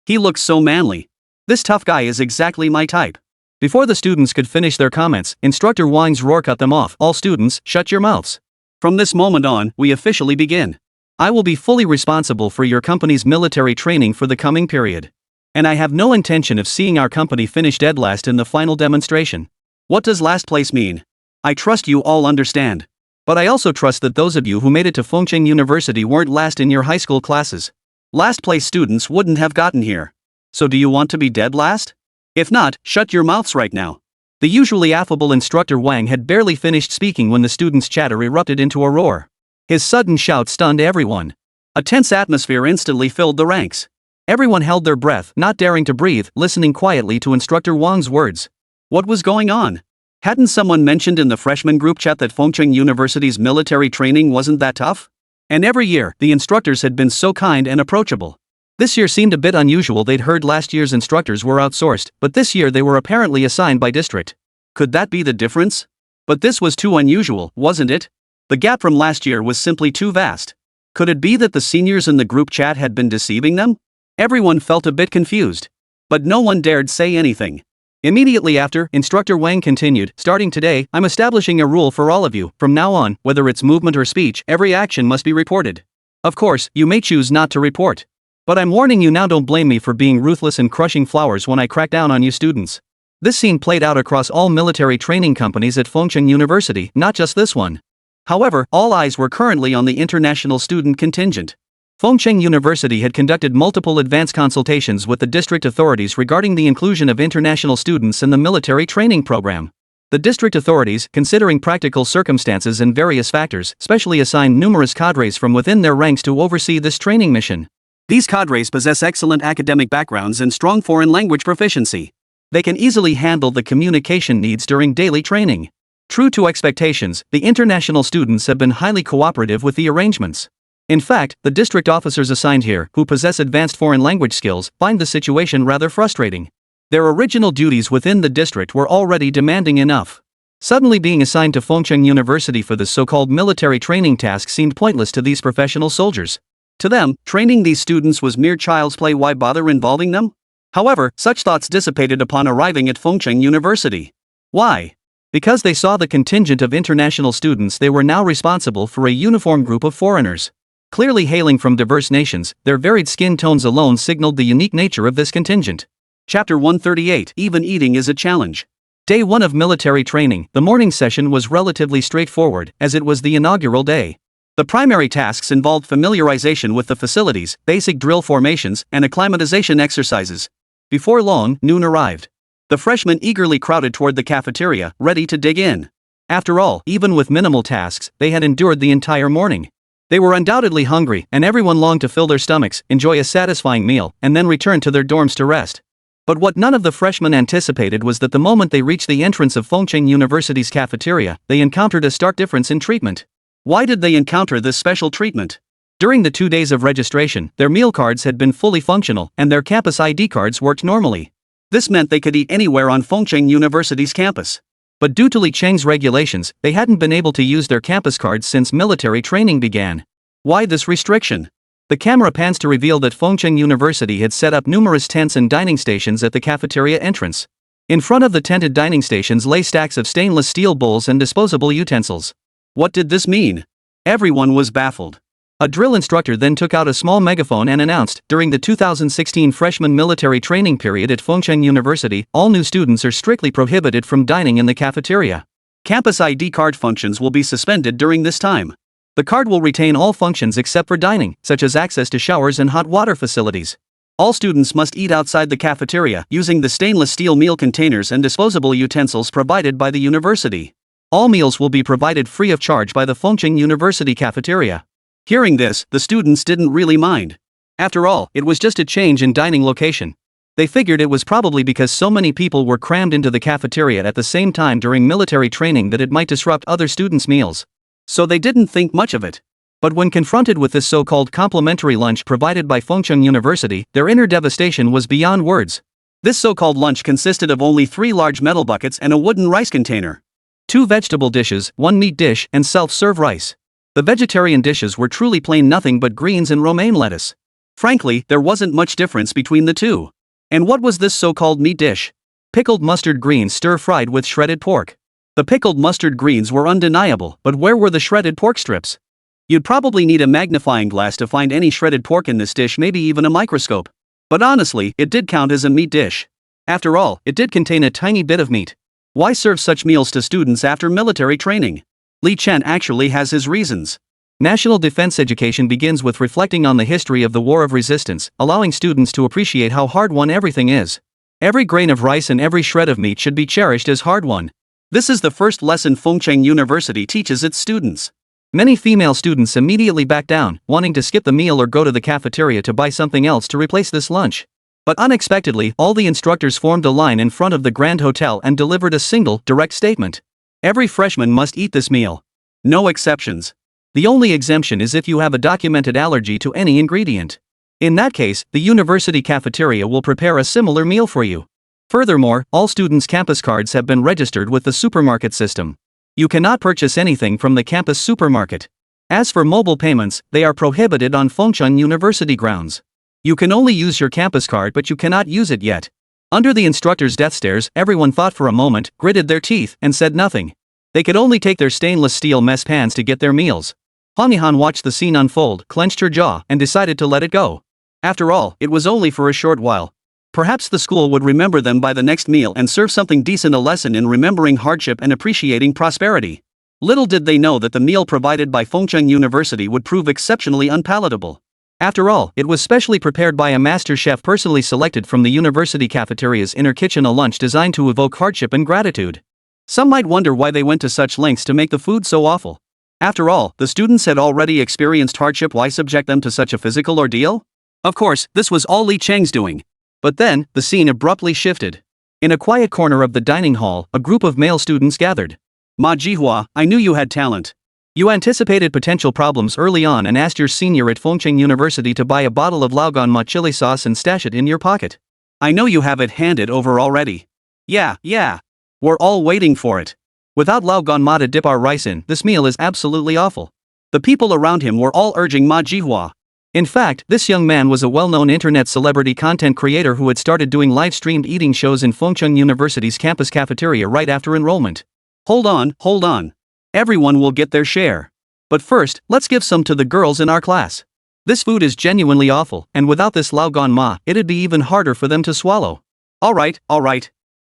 He looks so manly. This tough guy is exactly my type. Before the students could finish their comments, Instructor Wang's roar cut them off. All students, shut your mouths. From this moment on, we officially begin. I will be fully responsible for your company's military training for the coming period. And I have no intention of seeing our company finish dead last in the final demonstration. What does last place mean? I trust you all understand. But I also trust that those of you who made it to Fengcheng University weren't last in your high school classes. Last place students wouldn't have gotten here. So do you want to be dead last? If not, shut your mouths right now. The usually affable Instructor Wang had barely finished speaking when the students' chatter erupted into a roar. His sudden shout stunned everyone. A tense atmosphere instantly filled the ranks. Everyone held their breath, not daring to breathe, listening quietly to Instructor Wang's words. What was going on? Hadn't someone mentioned in the freshman group chat that Fengcheng University's military training wasn't that tough? And every year, the instructors had been so kind and approachable. This year seemed a bit unusual. They'd heard last year's instructors were outsourced, but this year they were apparently assigned by district. Could that be the difference? But this was too unusual, wasn't it? The gap from last year was simply too vast. Could it be that the seniors in the group chat had been deceiving them? Everyone felt a bit confused. But no one dared say anything. Immediately after, Instructor Wang continued, "Starting today, I'm establishing a rule for all of you. From now on, whether it's movement or speech, every action must be reported. Of course, you may choose not to report. But I'm warning you now, don't blame me for being ruthless and crushing flowers when I crack down on you students." This scene played out across all military training companies at Fengcheng University, not just this one. However, all eyes were currently on the international student contingent. Fengcheng University had conducted multiple advance consultations with the district authorities regarding the inclusion of international students in the military training program. The district authorities, considering practical circumstances and various factors, specially assigned numerous cadres from within their ranks to oversee this training mission. These cadres possess excellent academic backgrounds and strong foreign language proficiency. They can easily handle the communication needs during daily training. True to expectations, the international students have been highly cooperative with the arrangements. In fact, the district officers assigned here, who possess advanced foreign language skills, find the situation rather frustrating. Their original duties within the district were already demanding enough. Suddenly being assigned to Fengcheng University for this so-called military training task seemed pointless to these professional soldiers. To them, training these students was mere child's play. Why bother involving them? However, such thoughts dissipated upon arriving at Fengcheng University. Why? Because they saw the contingent of international students. They were now responsible for a uniform group of foreigners. Clearly hailing from diverse nations, their varied skin tones alone signaled the unique nature of this contingent. Chapter 138. Even eating is a challenge. Day 1 of military training. The morning session was relatively straightforward, as it was the inaugural day. The primary tasks involved familiarization with the facilities, basic drill formations, and acclimatization exercises. Before long, noon arrived. The freshmen eagerly crowded toward the cafeteria, ready to dig in. After all, even with minimal tasks, they had endured the entire morning. They were undoubtedly hungry, and everyone longed to fill their stomachs, enjoy a satisfying meal, and then return to their dorms to rest. But what none of the freshmen anticipated was that the moment they reached the entrance of Fengcheng University's cafeteria, they encountered a stark difference in treatment. Why did they encounter this special treatment? During the 2 days of registration, their meal cards had been fully functional, and their campus ID cards worked normally. This meant they could eat anywhere on Fengcheng University's campus. But due to Li Cheng's regulations, they hadn't been able to use their campus cards since military training began. Why this restriction? The camera pans to reveal that Fengcheng University had set up numerous tents and dining stations at the cafeteria entrance. In front of the tented dining stations lay stacks of stainless steel bowls and disposable utensils. What did this mean? Everyone was baffled. A drill instructor then took out a small megaphone and announced, during the 2016 freshman military training period at Fengcheng University, all new students are strictly prohibited from dining in the cafeteria. Campus ID card functions will be suspended during this time. The card will retain all functions except for dining, such as access to showers and hot water facilities. All students must eat outside the cafeteria using the stainless steel meal containers and disposable utensils provided by the university. All meals will be provided free of charge by the Fengcheng University cafeteria. Hearing this, the students didn't really mind. After all, it was just a change in dining location. They figured it was probably because so many people were crammed into the cafeteria at the same time during military training that it might disrupt other students' meals. So they didn't think much of it. But when confronted with this so-called complimentary lunch provided by Fengcheng University, their inner devastation was beyond words. This so-called lunch consisted of only 3 large metal buckets and a wooden rice container. 2 vegetable dishes, 1 meat dish, and self-serve rice. The vegetarian dishes were truly plain nothing but greens and romaine lettuce. Frankly, there wasn't much difference between the two. And what was this so-called meat dish? Pickled mustard greens stir-fried with shredded pork. The pickled mustard greens were undeniable, but where were the shredded pork strips? You'd probably need a magnifying glass to find any shredded pork in this dish, maybe even a microscope. But honestly, it did count as a meat dish. After all, it did contain a tiny bit of meat. Why serve such meals to students after military training? Li Chen actually has his reasons. National defense education begins with reflecting on the history of the War of Resistance, allowing students to appreciate how hard-won everything is. Every grain of rice and every shred of meat should be cherished as hard-won. This is the first lesson Fengcheng University teaches its students. Many female students immediately back down, wanting to skip the meal or go to the cafeteria to buy something else to replace this lunch. But unexpectedly, all the instructors formed a line in front of the Grand Hotel and delivered a single, direct statement. Every freshman must eat this meal. No exceptions. The only exemption is if you have a documented allergy to any ingredient. In that case, the university cafeteria will prepare a similar meal for you. Furthermore, all students' campus cards have been registered with the supermarket system. You cannot purchase anything from the campus supermarket. As for mobile payments, they are prohibited on Fengcheng University grounds. You can only use your campus card, but you cannot use it yet. Under the instructor's death stares, everyone thought for a moment, gritted their teeth, and said nothing. They could only take their stainless steel mess pans to get their meals. Huang Yihan watched the scene unfold, clenched her jaw, and decided to let it go. After all, it was only for a short while. Perhaps the school would remember them by the next meal and serve something decent, a lesson in remembering hardship and appreciating prosperity. Little did they know that the meal provided by Fengcheng University would prove exceptionally unpalatable. After all, it was specially prepared by a master chef personally selected from the university cafeteria's inner kitchen, a lunch designed to evoke hardship and gratitude. Some might wonder why they went to such lengths to make the food so awful. After all, the students had already experienced hardship. Why subject them to such a physical ordeal? Of course, this was all Li Cheng's doing. But then, the scene abruptly shifted. In a quiet corner of the dining hall, a group of male students gathered. Ma Jihua, I knew you had talent. You anticipated potential problems early on and asked your senior at Fengcheng University to buy a bottle of Laogan Ma chili sauce and stash it in your pocket. I know you have it handed over already. Yeah. We're all waiting for it. Without Laogan Ma to dip our rice in, this meal is absolutely awful. The people around him were all urging Ma Jihua. In fact, this young man was a well-known internet celebrity content creator who had started doing live-streamed eating shows in Fengcheng University's campus cafeteria right after enrollment. Hold on. Everyone will get their share. But first, let's give some to the girls in our class. This food is genuinely awful, and without this lao gan ma, it'd be even harder for them to swallow. Alright.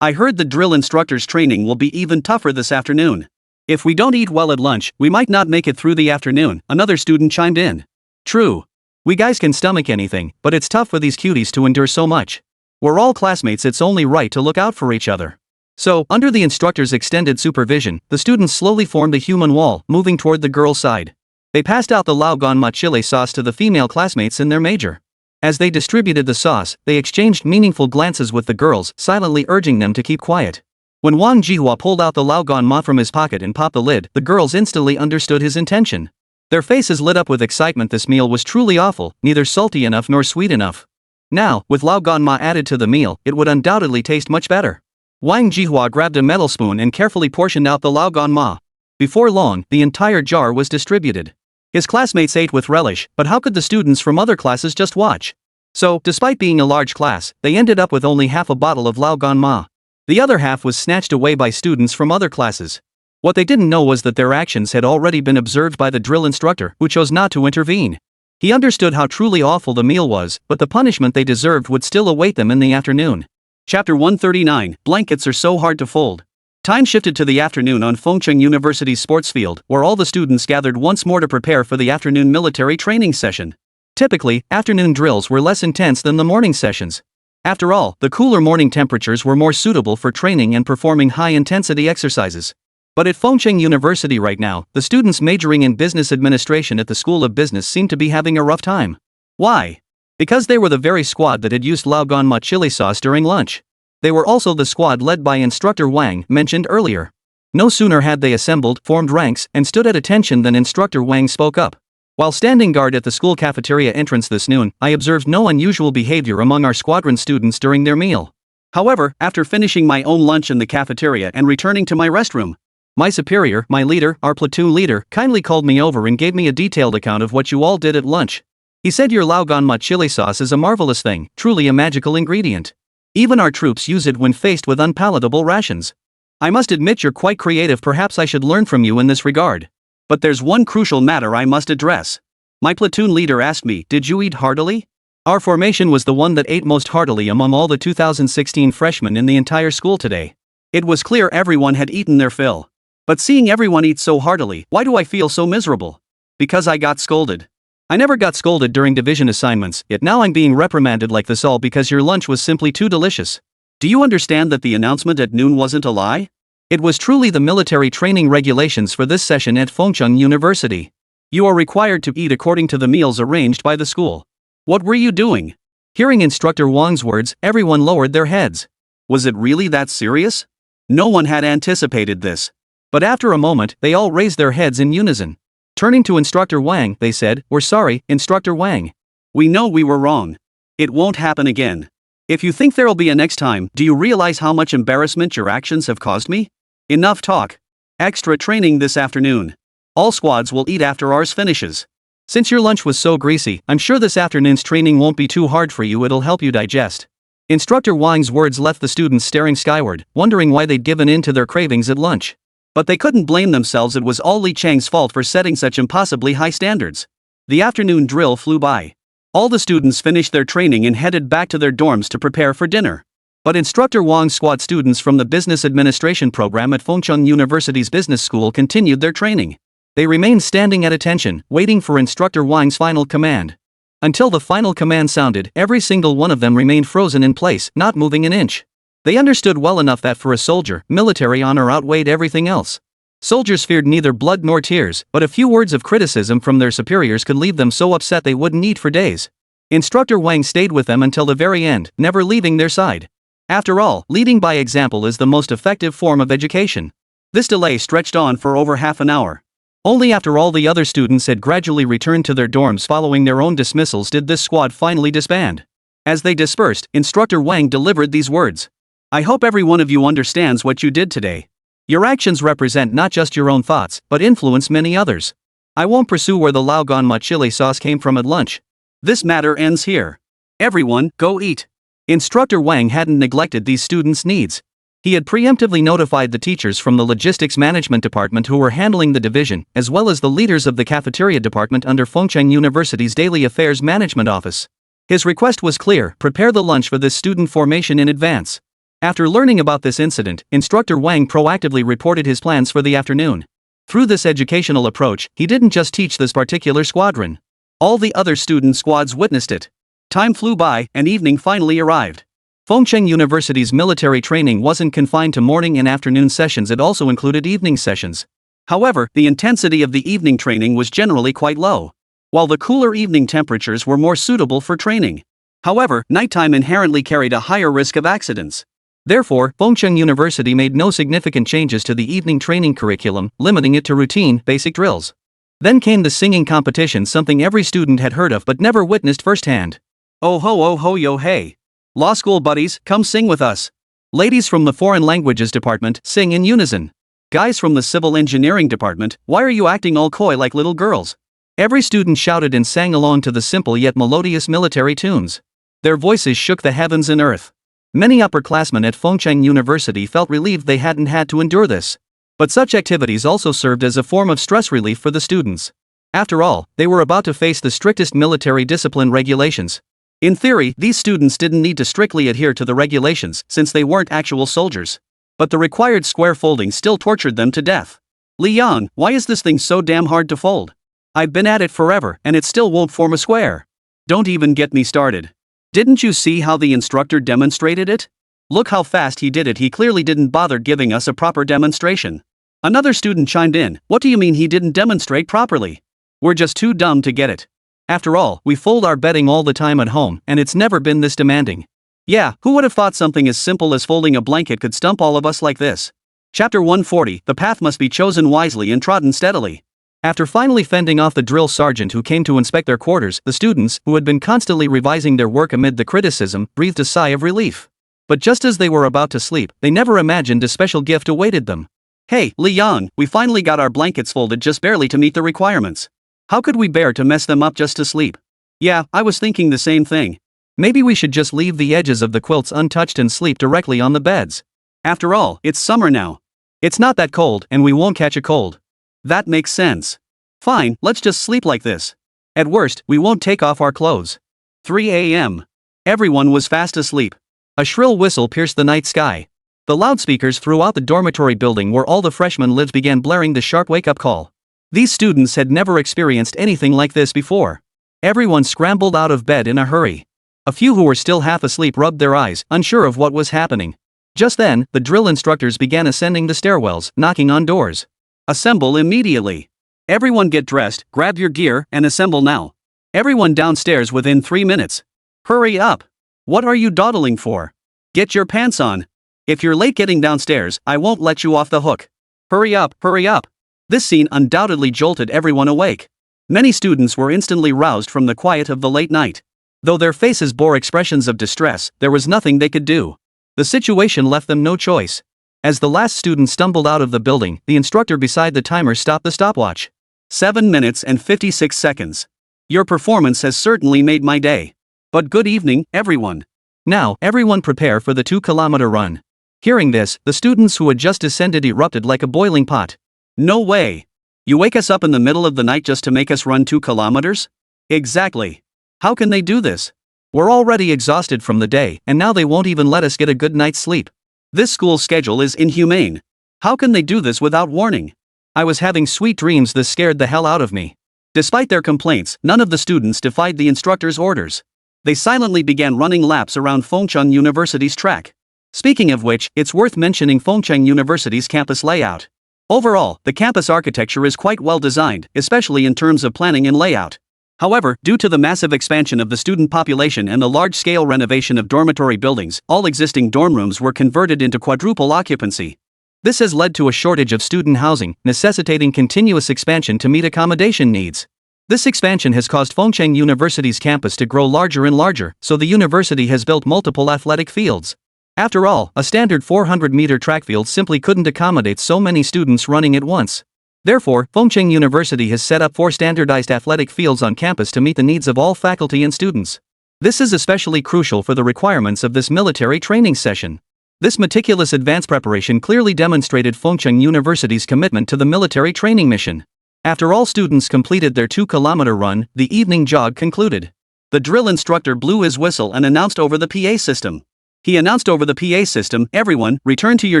I heard the drill instructor's training will be even tougher this afternoon. If we don't eat well at lunch, we might not make it through the afternoon, another student chimed in. True. We guys can stomach anything, but it's tough for these cuties to endure so much. We're all classmates, it's only right to look out for each other. So, under the instructor's extended supervision, the students slowly formed a human wall, moving toward the girls' side. They passed out the lao gan ma chili sauce to the female classmates in their major. As they distributed the sauce, they exchanged meaningful glances with the girls, silently urging them to keep quiet. When Wang Jihua pulled out the lao gan ma from his pocket and popped the lid, the girls instantly understood his intention. Their faces lit up with excitement. This meal was truly awful, neither salty enough nor sweet enough. Now, with lao gan ma added to the meal, it would undoubtedly taste much better. Wang Jihua grabbed a metal spoon and carefully portioned out the lao gan ma. Before long, the entire jar was distributed. His classmates ate with relish, but how could the students from other classes just watch? So, despite being a large class, they ended up with only half a bottle of lao gan ma. The other half was snatched away by students from other classes. What they didn't know was that their actions had already been observed by the drill instructor, who chose not to intervene. He understood how truly awful the meal was, but the punishment they deserved would still await them in the afternoon. Chapter 139, Blankets are so hard to fold. Time shifted to the afternoon on Fengcheng University's sports field, where all the students gathered once more to prepare for the afternoon military training session. Typically, afternoon drills were less intense than the morning sessions. After all, the cooler morning temperatures were more suitable for training and performing high-intensity exercises. But at Fengcheng University right now, the students majoring in business administration at the School of Business seemed to be having a rough time. Why? Because they were the very squad that had used lao gan ma chili sauce during lunch. They were also the squad led by Instructor Wang, mentioned earlier. No sooner had they assembled, formed ranks, and stood at attention than Instructor Wang spoke up. While standing guard at the school cafeteria entrance this noon, I observed no unusual behavior among our squadron students during their meal. However, after finishing my own lunch in the cafeteria and returning to my restroom, my superior, my leader, our platoon leader, kindly called me over and gave me a detailed account of what you all did at lunch. He said your lao gan ma chili sauce is a marvelous thing, truly a magical ingredient. Even our troops use it when faced with unpalatable rations. I must admit you're quite creative. Perhaps I should learn from you in this regard. But there's one crucial matter I must address. My platoon leader asked me, did you eat heartily? Our formation was the one that ate most heartily among all the 2016 freshmen in the entire school today. It was clear everyone had eaten their fill. But seeing everyone eat so heartily, why do I feel so miserable? Because I got scolded. I never got scolded during division assignments, yet now I'm being reprimanded like this all because your lunch was simply too delicious. Do you understand that the announcement at noon wasn't a lie? It was truly the military training regulations for this session at Fengcheng University. You are required to eat according to the meals arranged by the school. What were you doing? Hearing Instructor Wang's words, everyone lowered their heads. Was it really that serious? No one had anticipated this. But after a moment, they all raised their heads in unison. Turning to Instructor Wang, they said, "We're sorry, Instructor Wang. We know we were wrong. It won't happen again. If you think there'll be a next time, do you realize how much embarrassment your actions have caused me? Enough talk. Extra training this afternoon. All squads will eat after ours finishes. Since your lunch was so greasy, I'm sure this afternoon's training won't be too hard for you. It'll help you digest." Instructor Wang's words left the students staring skyward, wondering why they'd given in to their cravings at lunch. But they couldn't blame themselves. It was all Li Chang's fault for setting such impossibly high standards. The afternoon drill flew by. All the students finished their training and headed back to their dorms to prepare for dinner. But Instructor Wang's squad students from the Business Administration program at Fengcheng University's business school continued their training. They remained standing at attention, waiting for Instructor Wang's final command. Until the final command sounded, every single one of them remained frozen in place, not moving an inch. They understood well enough that for a soldier, military honor outweighed everything else. Soldiers feared neither blood nor tears, but a few words of criticism from their superiors could leave them so upset they wouldn't eat for days. Instructor Wang stayed with them until the very end, never leaving their side. After all, leading by example is the most effective form of education. This delay stretched on for over half an hour. Only after all the other students had gradually returned to their dorms following their own dismissals did this squad finally disband. As they dispersed, Instructor Wang delivered these words. "I hope every one of you understands what you did today. Your actions represent not just your own thoughts, but influence many others. I won't pursue where the lao gan ma chili sauce came from at lunch. This matter ends here. Everyone, go eat." Instructor Wang hadn't neglected these students' needs. He had preemptively notified the teachers from the logistics management department who were handling the division, as well as the leaders of the cafeteria department under Fengcheng University's Daily Affairs Management Office. His request was clear: prepare the lunch for this student formation in advance. After learning about this incident, Instructor Wang proactively reported his plans for the afternoon. Through this educational approach, he didn't just teach this particular squadron. All the other student squads witnessed it. Time flew by, and evening finally arrived. Fengcheng University's military training wasn't confined to morning and afternoon sessions, it also included evening sessions. However, the intensity of the evening training was generally quite low, while the cooler evening temperatures were more suitable for training. However, nighttime inherently carried a higher risk of accidents. Therefore, Fengcheng University made no significant changes to the evening training curriculum, limiting it to routine, basic drills. Then came the singing competition, something every student had heard of but never witnessed firsthand. Oh ho yo hey. Law school buddies, come sing with us. Ladies from the foreign languages department, sing in unison. Guys from the civil engineering department, why are you acting all coy like little girls? Every student shouted and sang along to the simple yet melodious military tunes. Their voices shook the heavens and earth. Many upperclassmen at Fengcheng University felt relieved they hadn't had to endure this. But such activities also served as a form of stress relief for the students. After all, they were about to face the strictest military discipline regulations. In theory, these students didn't need to strictly adhere to the regulations since they weren't actual soldiers. But the required square folding still tortured them to death. Li Yang, why is this thing so damn hard to fold? I've been at it forever and it still won't form a square. Don't even get me started. Didn't you see how the instructor demonstrated it? Look how fast he did it. He clearly didn't bother giving us a proper demonstration. Another student chimed in, what do you mean he didn't demonstrate properly? We're just too dumb to get it. After all, we fold our bedding all the time at home, and it's never been this demanding. Yeah, who would have thought something as simple as folding a blanket could stump all of us like this? Chapter 140, the path must be chosen wisely and trodden steadily. After finally fending off the drill sergeant who came to inspect their quarters, the students, who had been constantly revising their work amid the criticism, breathed a sigh of relief. But just as they were about to sleep, they never imagined a special gift awaited them. Hey, Li Yang, we finally got our blankets folded just barely to meet the requirements. How could we bear to mess them up just to sleep? Yeah, I was thinking the same thing. Maybe we should just leave the edges of the quilts untouched and sleep directly on the beds. After all, it's summer now. It's not that cold, and we won't catch a cold. That makes sense. Fine, let's just sleep like this. At worst, we won't take off our clothes. 3 a.m. Everyone was fast asleep. A shrill whistle pierced the night sky. The loudspeakers throughout the dormitory building where all the freshmen lived began blaring the sharp wake-up call. These students had never experienced anything like this before. Everyone scrambled out of bed in a hurry. A few who were still half asleep rubbed their eyes, unsure of what was happening. Just then, the drill instructors began ascending the stairwells, knocking on doors. Assemble immediately. Everyone get dressed, grab your gear, and assemble now. Everyone downstairs within 3 minutes. Hurry up. What are you dawdling for? Get your pants on. If you're late getting downstairs, I won't let you off the hook. Hurry up, hurry up. This scene undoubtedly jolted everyone awake. Many students were instantly roused from the quiet of the late night. Though their faces bore expressions of distress, there was nothing they could do. The situation left them no choice. As the last student stumbled out of the building, the instructor beside the timer stopped the stopwatch. 7 minutes and 56 seconds. Your performance has certainly made my day. But good evening, everyone. Now, everyone prepare for the 2-kilometer run. Hearing this, the students who had just descended erupted like a boiling pot. No way. You wake us up in the middle of the night just to make us run 2 kilometers? Exactly. How can they do this? We're already exhausted from the day, and now they won't even let us get a good night's sleep. This school schedule is inhumane. How can they do this without warning? I was having sweet dreams. This scared the hell out of me. Despite their complaints, none of the students defied the instructor's orders. They silently began running laps around Fengcheng University's track. Speaking of which, it's worth mentioning Fengcheng University's campus layout. Overall, the campus architecture is quite well designed, especially in terms of planning and layout. However, due to the massive expansion of the student population and the large-scale renovation of dormitory buildings, all existing dorm rooms were converted into quadruple occupancy. This has led to a shortage of student housing, necessitating continuous expansion to meet accommodation needs. This expansion has caused Fengcheng University's campus to grow larger and larger, so the university has built multiple athletic fields. After all, a standard 400-meter track field simply couldn't accommodate so many students running at once. Therefore, Fengcheng University has set up 4 standardized athletic fields on campus to meet the needs of all faculty and students. This is especially crucial for the requirements of this military training session. This meticulous advance preparation clearly demonstrated Fengcheng University's commitment to the military training mission. After all students completed their 2-kilometer run, the evening jog concluded. The drill instructor blew his whistle and announced over the PA system. He announced over the PA system, "Everyone, return to your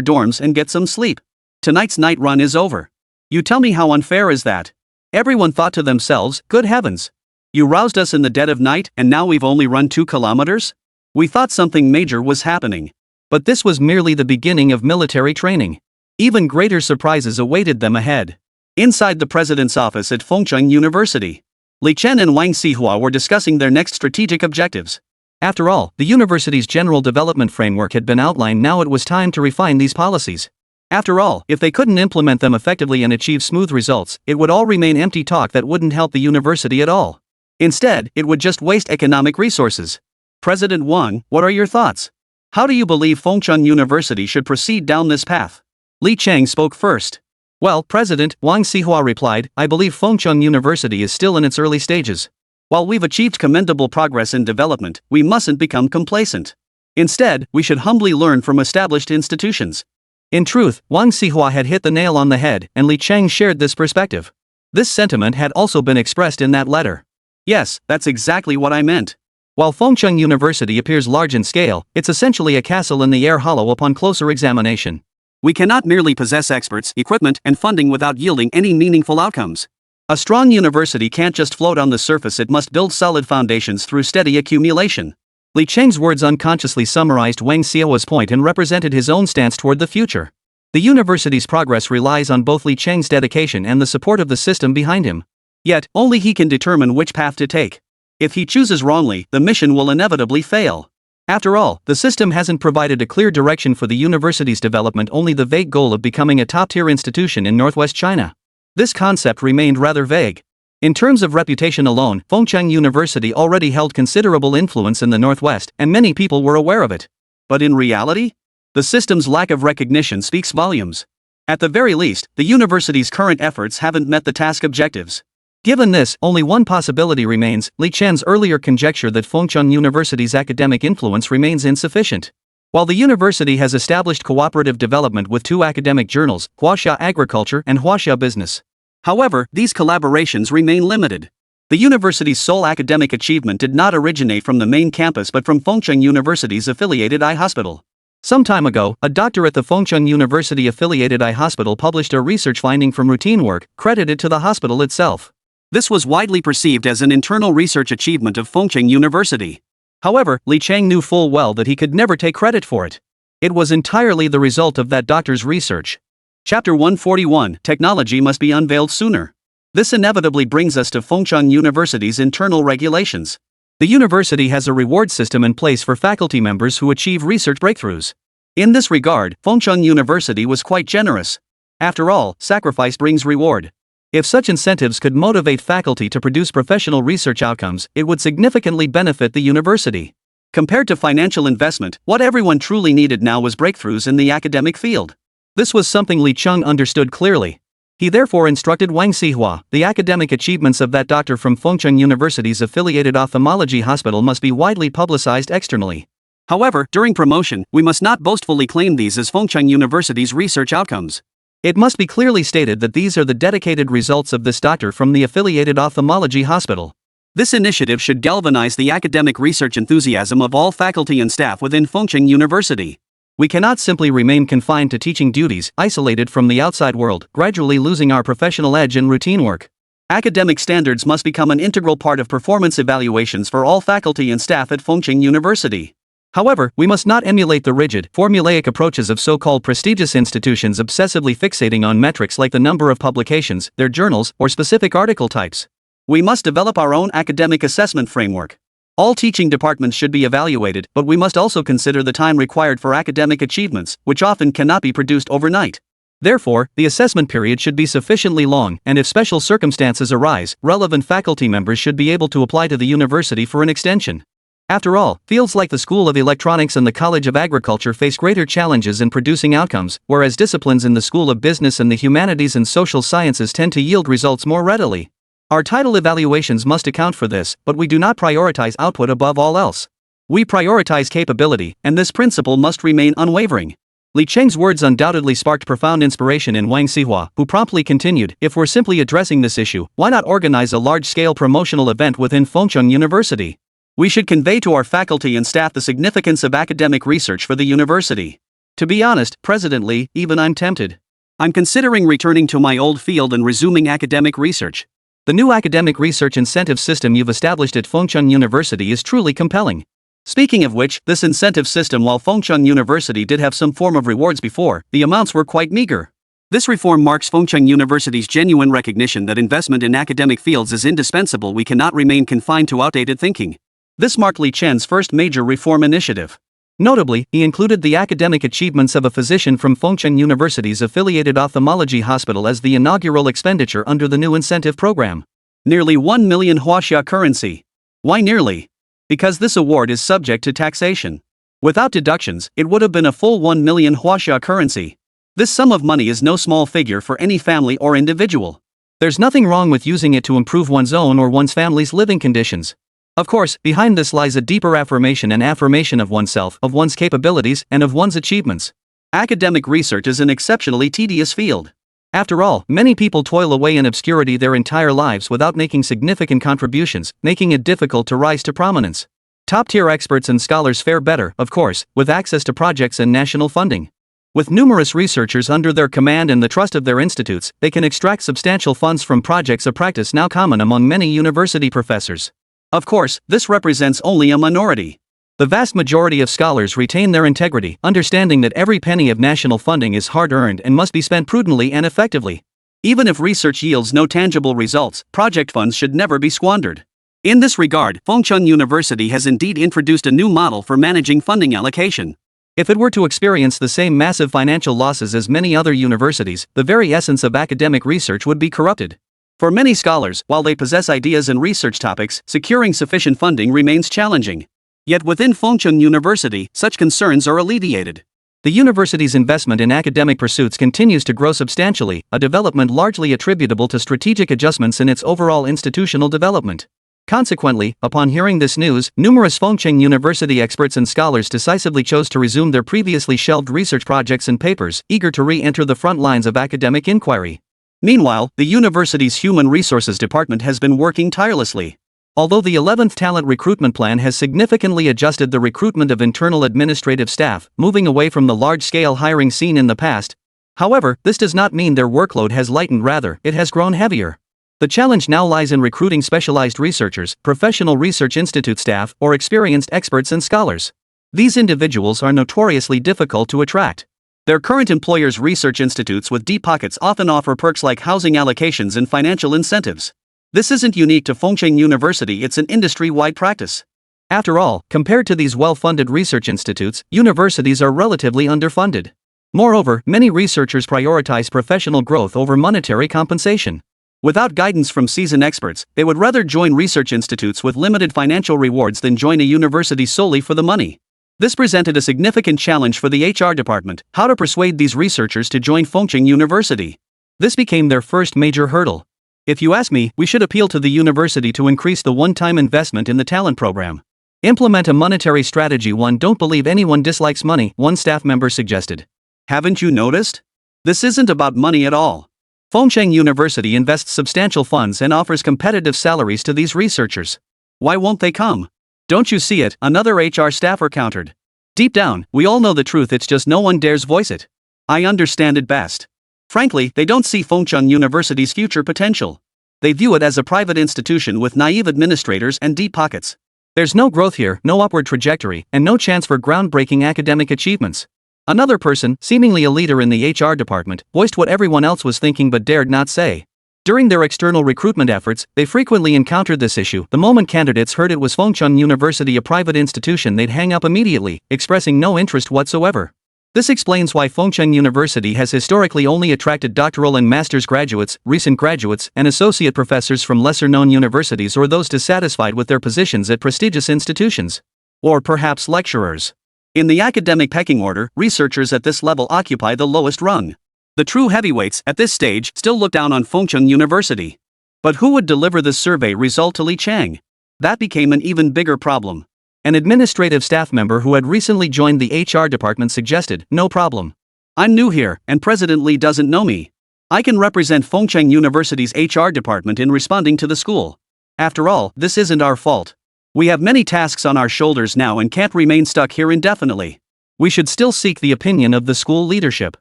dorms and get some sleep. Tonight's night run is over." You tell me how unfair is that? Everyone thought to themselves, "Good heavens. You roused us in the dead of night and now we've only run 2 kilometers? We thought something major was happening." But this was merely the beginning of military training. Even greater surprises awaited them ahead. Inside the president's office at Fengcheng University, Li Chen and Wang Xihua were discussing their next strategic objectives. After all, the university's general development framework had been outlined. Now it was time to refine these policies. After all, if they couldn't implement them effectively and achieve smooth results, it would all remain empty talk that wouldn't help the university at all. Instead, it would just waste economic resources. President Wang, what are your thoughts? How do you believe Fengcheng University should proceed down this path? Li Cheng spoke first. Well, President, Wang Xihua replied, I believe Fengcheng University is still in its early stages. While we've achieved commendable progress in development, we mustn't become complacent. Instead, we should humbly learn from established institutions. In truth, Wang Xihua had hit the nail on the head, and Li Cheng shared this perspective. This sentiment had also been expressed in that letter. Yes, that's exactly what I meant. While Fengcheng University appears large in scale, it's essentially a castle in the air hollow upon closer examination. We cannot merely possess experts, equipment, and funding without yielding any meaningful outcomes. A strong university can't just float on the surface, it must build solid foundations through steady accumulation. Li Cheng's words unconsciously summarized Wang Xiao's point and represented his own stance toward the future. The university's progress relies on both Li Cheng's dedication and the support of the system behind him. Yet, only he can determine which path to take. If he chooses wrongly, the mission will inevitably fail. After all, the system hasn't provided a clear direction for the university's development, only the vague goal of becoming a top-tier institution in northwest China. This concept remained rather vague. In terms of reputation alone, Fengcheng University already held considerable influence in the northwest, and many people were aware of it. But in reality, the system's lack of recognition speaks volumes. At the very least, the university's current efforts haven't met the task objectives. Given this, only one possibility remains: Li Chen's earlier conjecture that Fengcheng University's academic influence remains insufficient. While the university has established cooperative development with 2 academic journals, Huaxia Agriculture and Huaxia Business. However, these collaborations remain limited. The university's sole academic achievement did not originate from the main campus but from Fengcheng University's affiliated eye hospital. Some time ago, a doctor at the Fengcheng University affiliated eye hospital published a research finding from routine work, credited to the hospital itself. This was widely perceived as an internal research achievement of Fengcheng University. However, Li Cheng knew full well that he could never take credit for it. It was entirely the result of that doctor's research. Chapter 141, Technology must be unveiled sooner. This inevitably brings us to Fengcheng University's internal regulations. The university has a reward system in place for faculty members who achieve research breakthroughs. In this regard, Fengcheng University was quite generous. After all, sacrifice brings reward. If such incentives could motivate faculty to produce professional research outcomes, it would significantly benefit the university. Compared to financial investment, what everyone truly needed now was breakthroughs in the academic field. This was something Li Cheng understood clearly. He therefore instructed Wang Xihua, the academic achievements of that doctor from Fengcheng University's affiliated ophthalmology hospital must be widely publicized externally. However, during promotion, we must not boastfully claim these as Fengcheng University's research outcomes. It must be clearly stated that these are the dedicated results of this doctor from the affiliated ophthalmology hospital. This initiative should galvanize the academic research enthusiasm of all faculty and staff within Fengcheng University. We cannot simply remain confined to teaching duties, isolated from the outside world, gradually losing our professional edge in routine work. Academic standards must become an integral part of performance evaluations for all faculty and staff at Fengcheng University. However, we must not emulate the rigid, formulaic approaches of so-called prestigious institutions obsessively fixating on metrics like the number of publications, their journals, or specific article types. We must develop our own academic assessment framework. All teaching departments should be evaluated, but we must also consider the time required for academic achievements, which often cannot be produced overnight. Therefore, the assessment period should be sufficiently long, and if special circumstances arise, relevant faculty members should be able to apply to the university for an extension. After all, fields like the School of Electronics and the College of Agriculture face greater challenges in producing outcomes, whereas disciplines in the School of Business and the Humanities and Social Sciences tend to yield results more readily. Our title evaluations must account for this, but we do not prioritize output above all else. We prioritize capability, and this principle must remain unwavering. Li Cheng's words undoubtedly sparked profound inspiration in Wang Xihua, who promptly continued, if we're simply addressing this issue, why not organize a large-scale promotional event within Fengcheng University? We should convey to our faculty and staff the significance of academic research for the university. To be honest, President Li, even I'm tempted. I'm considering returning to my old field and resuming academic research. The new academic research incentive system you've established at Fengcheng University is truly compelling. Speaking of which, this incentive system, while Fengcheng University did have some form of rewards before, the amounts were quite meager. This reform marks Fengcheng University's genuine recognition that investment in academic fields is indispensable. We cannot remain confined to outdated thinking. This marked Li Chen's first major reform initiative. Notably, he included the academic achievements of a physician from Fengcheng University's affiliated ophthalmology hospital as the inaugural expenditure under the new incentive program. Nearly 1 million huaxia currency. Why nearly? Because this award is subject to taxation. Without deductions, it would have been a full 1 million huaxia currency. This sum of money is no small figure for any family or individual. There's nothing wrong with using it to improve one's own or one's family's living conditions. Of course, behind this lies a deeper affirmation and affirmation of oneself, of one's capabilities, and of one's achievements. Academic research is an exceptionally tedious field. After all, many people toil away in obscurity their entire lives without making significant contributions, making it difficult to rise to prominence. Top-tier experts and scholars fare better, of course, with access to projects and national funding. With numerous researchers under their command and the trust of their institutes, they can extract substantial funds from projects, a practice now common among many university professors. Of course, this represents only a minority. The vast majority of scholars retain their integrity, understanding that every penny of national funding is hard-earned and must be spent prudently and effectively. Even if research yields no tangible results, project funds should never be squandered. In this regard, Fengcheng University has indeed introduced a new model for managing funding allocation. If it were to experience the same massive financial losses as many other universities, the very essence of academic research would be corrupted. For many scholars, while they possess ideas and research topics, securing sufficient funding remains challenging. Yet within Fengcheng University, such concerns are alleviated. The university's investment in academic pursuits continues to grow substantially, a development largely attributable to strategic adjustments in its overall institutional development. Consequently, upon hearing this news, numerous Fengcheng University experts and scholars decisively chose to resume their previously shelved research projects and papers, eager to re-enter the front lines of academic inquiry. Meanwhile, the university's Human Resources Department has been working tirelessly. Although the 11th Talent Recruitment Plan has significantly adjusted the recruitment of internal administrative staff, moving away from the large-scale hiring seen in the past. However, this does not mean their workload has lightened, rather, it has grown heavier. The challenge now lies in recruiting specialized researchers, professional research institute staff, or experienced experts and scholars. These individuals are notoriously difficult to attract. Their current employers, research institutes with deep pockets, often offer perks like housing allocations and financial incentives. This isn't unique to Fengcheng University, it's an industry-wide practice. After all, compared to these well-funded research institutes, universities are relatively underfunded. Moreover, many researchers prioritize professional growth over monetary compensation. Without guidance from seasoned experts, they would rather join research institutes with limited financial rewards than join a university solely for the money. This presented a significant challenge for the HR department: how to persuade these researchers to join Fengcheng University. This became their first major hurdle. If you ask me, we should appeal to the university to increase the one-time investment in the talent program. Implement a monetary strategy. Don't believe anyone dislikes money, one staff member suggested. Haven't you noticed? This isn't about money at all. Fengcheng University invests substantial funds and offers competitive salaries to these researchers. Why won't they come? Don't you see it? Another HR staffer countered. Deep down, we all know the truth, it's just no one dares voice it. I understand it best. Frankly, they don't see Fengcheng University's future potential. They view it as a private institution with naive administrators and deep pockets. There's no growth here, no upward trajectory, and no chance for groundbreaking academic achievements. Another person, seemingly a leader in the HR department, voiced what everyone else was thinking but dared not say. During their external recruitment efforts, they frequently encountered this issue. The moment candidates heard it was Fengcheng University, a private institution, they'd hang up immediately, expressing no interest whatsoever. This explains why Fengcheng University has historically only attracted doctoral and master's graduates, recent graduates, and associate professors from lesser-known universities or those dissatisfied with their positions at prestigious institutions. Or perhaps lecturers. In the academic pecking order, researchers at this level occupy the lowest rung. The true heavyweights, at this stage, still look down on Fengcheng University. But who would deliver this survey result to Li Cheng? That became an even bigger problem. An administrative staff member who had recently joined the HR department suggested, "No problem. I'm new here, and President Lee doesn't know me. I can represent Fengcheng University's HR department in responding to the school. After all, this isn't our fault. We have many tasks on our shoulders now and can't remain stuck here indefinitely. We should still seek the opinion of the school leadership."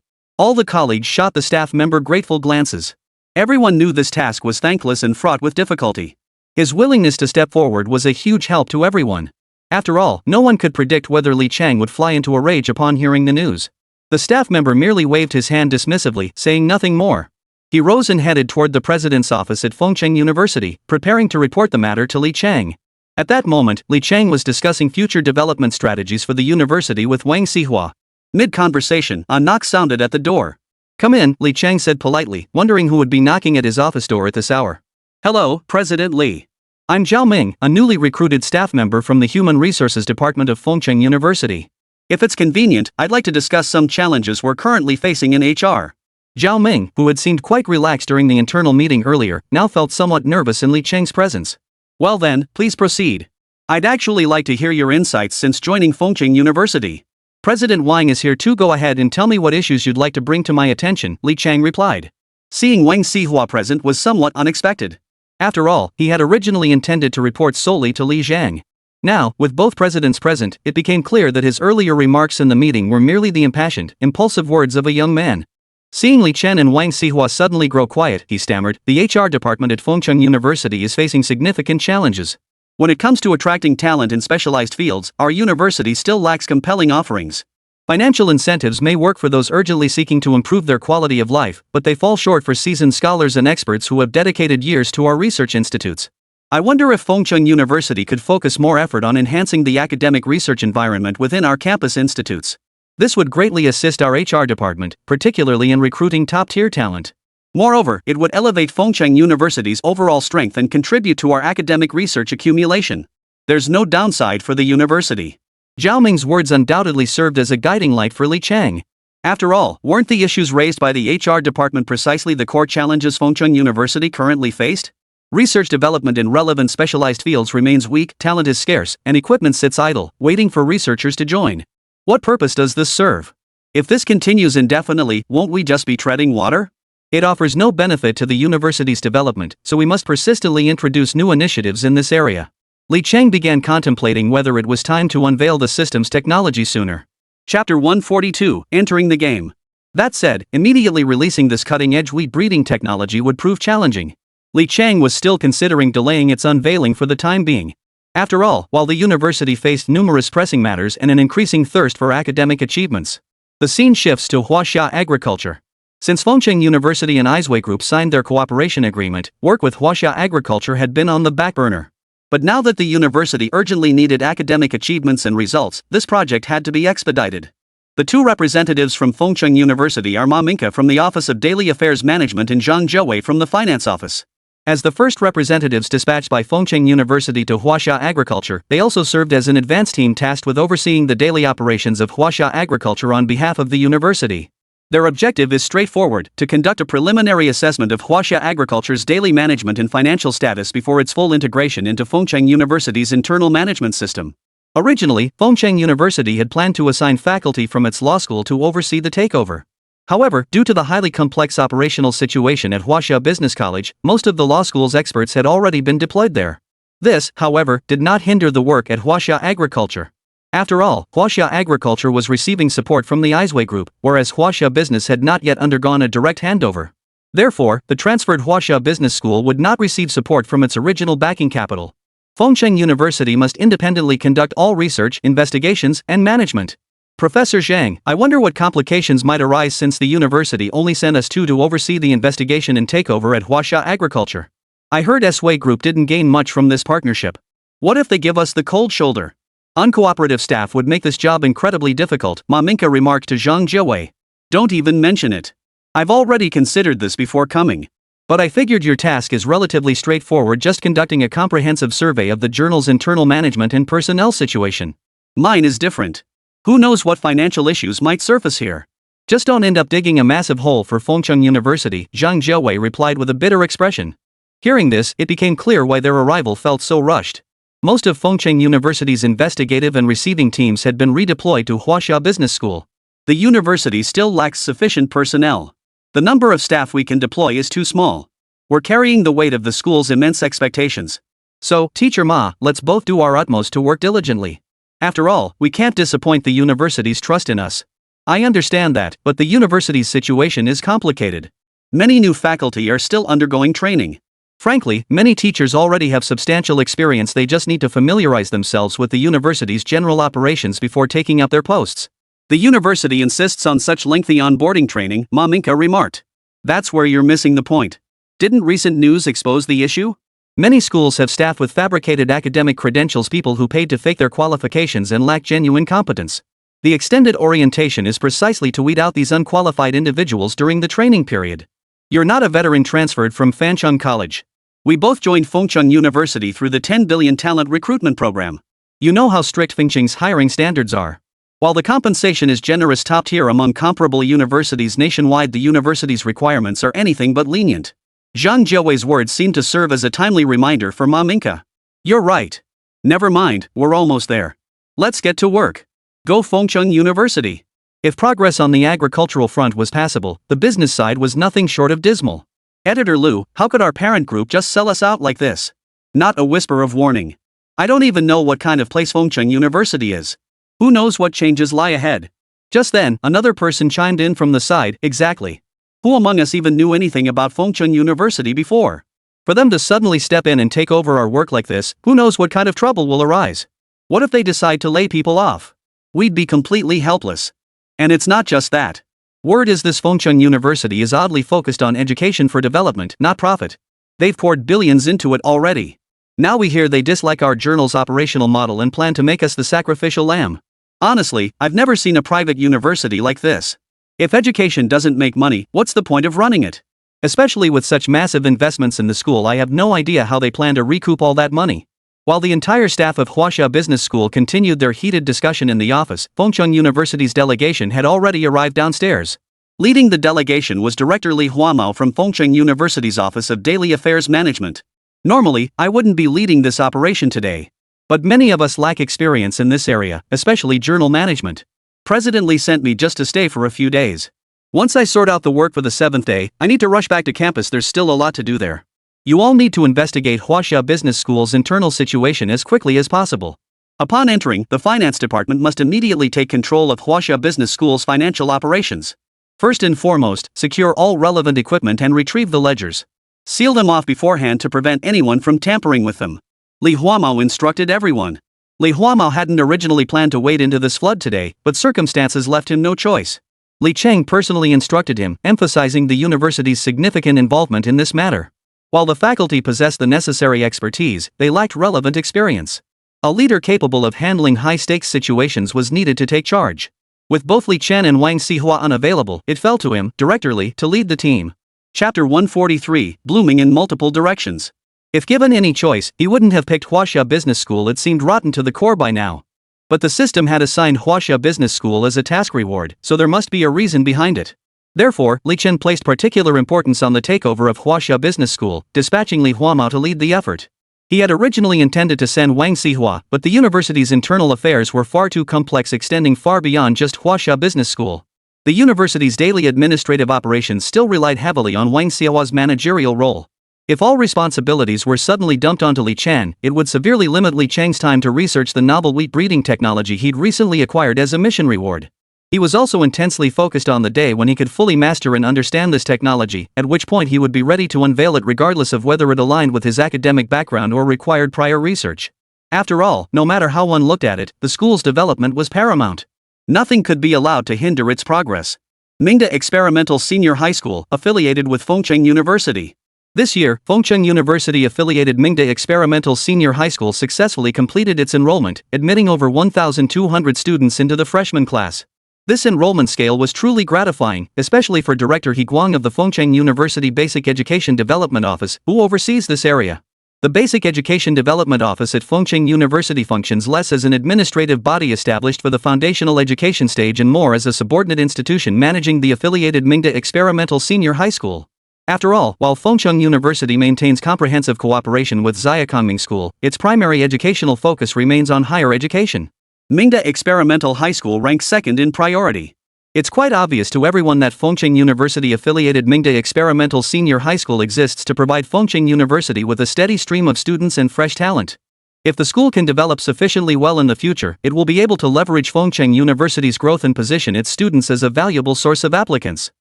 All the colleagues shot the staff member grateful glances. Everyone knew this task was thankless and fraught with difficulty. His willingness to step forward was a huge help to everyone. After all, no one could predict whether Li Chang would fly into a rage upon hearing the news. The staff member merely waved his hand dismissively, saying nothing more. He rose and headed toward the president's office at Fengcheng University, preparing to report the matter to Li Chang. At that moment, Li Chang was discussing future development strategies for the university with Wang Xihua. Mid-conversation, a knock sounded at the door. "Come in," Li Chang said politely, wondering who would be knocking at his office door at this hour. "Hello, President Lee. I'm Zhao Ming, a newly recruited staff member from the Human Resources Department of Fengcheng University. If it's convenient, I'd like to discuss some challenges we're currently facing in HR." Zhao Ming, who had seemed quite relaxed during the internal meeting earlier, now felt somewhat nervous in Li Chang's presence. "Well then, please proceed. I'd actually like to hear your insights since joining Fengcheng University." "President Wang is here too. Go ahead and tell me what issues you'd like to bring to my attention," Li Chang replied. Seeing Wang Xihua present was somewhat unexpected. After all, he had originally intended to report solely to Li Zhang. Now, with both presidents present, it became clear that his earlier remarks in the meeting were merely the impassioned, impulsive words of a young man. Seeing Li Chen and Wang Xihua suddenly grow quiet, he stammered, "The HR department at Fengcheng University is facing significant challenges. When it comes to attracting talent in specialized fields, our university still lacks compelling offerings. Financial incentives may work for those urgently seeking to improve their quality of life, but they fall short for seasoned scholars and experts who have dedicated years to our research institutes. I wonder if Fengcheng University could focus more effort on enhancing the academic research environment within our campus institutes. This would greatly assist our HR department, particularly in recruiting top-tier talent. Moreover, it would elevate Fengcheng University's overall strength and contribute to our academic research accumulation. There's no downside for the university." Zhao Ming's words undoubtedly served as a guiding light for Li Chang. After all, weren't the issues raised by the HR department precisely the core challenges Fengcheng University currently faced? Research development in relevant specialized fields remains weak, talent is scarce, and equipment sits idle, waiting for researchers to join. What purpose does this serve? If this continues indefinitely, won't we just be treading water? It offers no benefit to the university's development, so we must persistently introduce new initiatives in this area. Li Chang began contemplating whether it was time to unveil the system's technology sooner. Chapter 142, Entering the Game. That said, immediately releasing this cutting-edge wheat breeding technology would prove challenging. Li Chang was still considering delaying its unveiling for the time being. After all, while the university faced numerous pressing matters and an increasing thirst for academic achievements, the scene shifts to Huaxia agriculture. Since Fengcheng University and Eiswei Group signed their cooperation agreement, work with Huaxia agriculture had been on the back burner. But now that the university urgently needed academic achievements and results, this project had to be expedited. The two representatives from Fengcheng University are Ma Minka from the Office of Daily Affairs Management and Zhang Zhouwei from the Finance Office. As the first representatives dispatched by Fengcheng University to Huaxia agriculture, they also served as an advance team tasked with overseeing the daily operations of Huaxia agriculture on behalf of the university. Their objective is straightforward: to conduct a preliminary assessment of Huaxia agriculture's daily management and financial status before its full integration into Fengcheng University's internal management system. Originally, Fengcheng University had planned to assign faculty from its law school to oversee the takeover. However, due to the highly complex operational situation at Huaxia Business College, most of the law school's experts had already been deployed there. This, however, did not hinder the work at Huaxia agriculture. After all, Huaxia agriculture was receiving support from the Eiswei Group, whereas Huaxia Business had not yet undergone a direct handover. Therefore, the transferred Huaxia Business School would not receive support from its original backing capital. Fengcheng University must independently conduct all research, investigations, and management. Professor Zhang, I wonder what complications might arise since the university only sent us two to oversee the investigation and takeover at Huaxia agriculture. I heard Eiswei Group didn't gain much from this partnership. What if they give us the cold shoulder? Uncooperative staff would make this job incredibly difficult, Ma Minka remarked to Zhang Zhouwei. Don't even mention it. I've already considered this before coming. But I figured your task is relatively straightforward, just conducting a comprehensive survey of the journal's internal management and personnel situation. Mine is different. Who knows what financial issues might surface here? Just don't end up digging a massive hole for Fengcheng University, Zhang Zhouwei replied with a bitter expression. Hearing this, it became clear why their arrival felt so rushed. Most of Fengcheng University's investigative and receiving teams had been redeployed to Huaxia Business School. The university still lacks sufficient personnel. The number of staff we can deploy is too small. We're carrying the weight of the school's immense expectations. So, Teacher Ma, let's both do our utmost to work diligently. After all, we can't disappoint the university's trust in us. I understand that, but the university's situation is complicated. Many new faculty are still undergoing training. Frankly, many teachers already have substantial experience, they just need to familiarize themselves with the university's general operations before taking up their posts. The university insists on such lengthy onboarding training, Ma Minka remarked. That's where you're missing the point. Didn't recent news expose the issue? Many schools have staff with fabricated academic credentials, people who paid to fake their qualifications and lack genuine competence. The extended orientation is precisely to weed out these unqualified individuals during the training period. You're not a veteran transferred from Fancheng College. We both joined Fengcheng University through the 10 billion Talent Recruitment Program. You know how strict Fengcheng's hiring standards are. While the compensation is generous, top tier among comparable universities nationwide, the university's requirements are anything but lenient. Zhang Jiawei's words seemed to serve as a timely reminder for Ma Minka. You're right. Never mind, we're almost there. Let's get to work. Go Fengcheng University. If progress on the agricultural front was passable, the business side was nothing short of dismal. Editor Lu, how could our parent group just sell us out like this? Not a whisper of warning. I don't even know what kind of place Fengcheng University is. Who knows what changes lie ahead? Just then, another person chimed in from the side. Exactly. Who among us even knew anything about Fengcheng University before? For them to suddenly step in and take over our work like this, who knows what kind of trouble will arise? What if they decide to lay people off? We'd be completely helpless. And it's not just that. Word is this Fengcheng University is oddly focused on education for development, not profit. They've poured billions into it already. Now we hear they dislike our journal's operational model and plan to make us the sacrificial lamb. Honestly, I've never seen a private university like this. If education doesn't make money, what's the point of running it? Especially with such massive investments in the school, I have no idea how they plan to recoup all that money. While the entire staff of Huaxia Business School continued their heated discussion in the office, Fengcheng University's delegation had already arrived downstairs. Leading the delegation was Director Li Huamao from Fengcheng University's Office of Daily Affairs Management. Normally, I wouldn't be leading this operation today. But many of us lack experience in this area, especially journal management. President Li sent me just to stay for a few days. Once I sort out the work for the 7th day, I need to rush back to campus. There's still a lot to do there. You all need to investigate Huaxia Business School's internal situation as quickly as possible. Upon entering, the finance department must immediately take control of Huaxia Business School's financial operations. First and foremost, secure all relevant equipment and retrieve the ledgers. Seal them off beforehand to prevent anyone from tampering with them. Li Huamao instructed everyone. Li Huamao hadn't originally planned to wade into this flood today, but circumstances left him no choice. Li Cheng personally instructed him, emphasizing the university's significant involvement in this matter. While the faculty possessed the necessary expertise, they lacked relevant experience. A leader capable of handling high-stakes situations was needed to take charge. With both Li Chen and Wang Xihua unavailable, it fell to him, Director Li, to lead the team. Chapter 143, Blooming in Multiple Directions. If given any choice, he wouldn't have picked Huaxia Business School. It seemed rotten to the core by now. But the system had assigned Huaxia Business School as a task reward, so there must be a reason behind it. Therefore, Li Chen placed particular importance on the takeover of Huaxia Business School, dispatching Li Huamao to lead the effort. He had originally intended to send Wang Xihua, but the university's internal affairs were far too complex, extending far beyond just Huaxia Business School. The university's daily administrative operations still relied heavily on Wang Xihua's managerial role. If all responsibilities were suddenly dumped onto Li Chen, it would severely limit Li Cheng's time to research the novel wheat breeding technology he'd recently acquired as a mission reward. He was also intensely focused on the day when he could fully master and understand this technology, at which point he would be ready to unveil it regardless of whether it aligned with his academic background or required prior research. After all, no matter how one looked at it, the school's development was paramount. Nothing could be allowed to hinder its progress. Mingda Experimental Senior High School, affiliated with Fengcheng University. This year, Fengcheng University-affiliated Mingda Experimental Senior High School successfully completed its enrollment, admitting over 1,200 students into the freshman class. This enrollment scale was truly gratifying, especially for Director He Guang of the Fengcheng University Basic Education Development Office, who oversees this area. The Basic Education Development Office at Fengcheng University functions less as an administrative body established for the foundational education stage and more as a subordinate institution managing the affiliated Mingda Experimental Senior High School. After all, while Fengcheng University maintains comprehensive cooperation with Xiaokangming School, its primary educational focus remains on higher education. Mingda Experimental High School ranks second in priority. It's quite obvious to everyone that Fengcheng University-affiliated Mingda Experimental Senior High School exists to provide Fengcheng University with a steady stream of students and fresh talent. If the school can develop sufficiently well in the future, it will be able to leverage Fengcheng University's growth and position its students as a valuable source of applicants.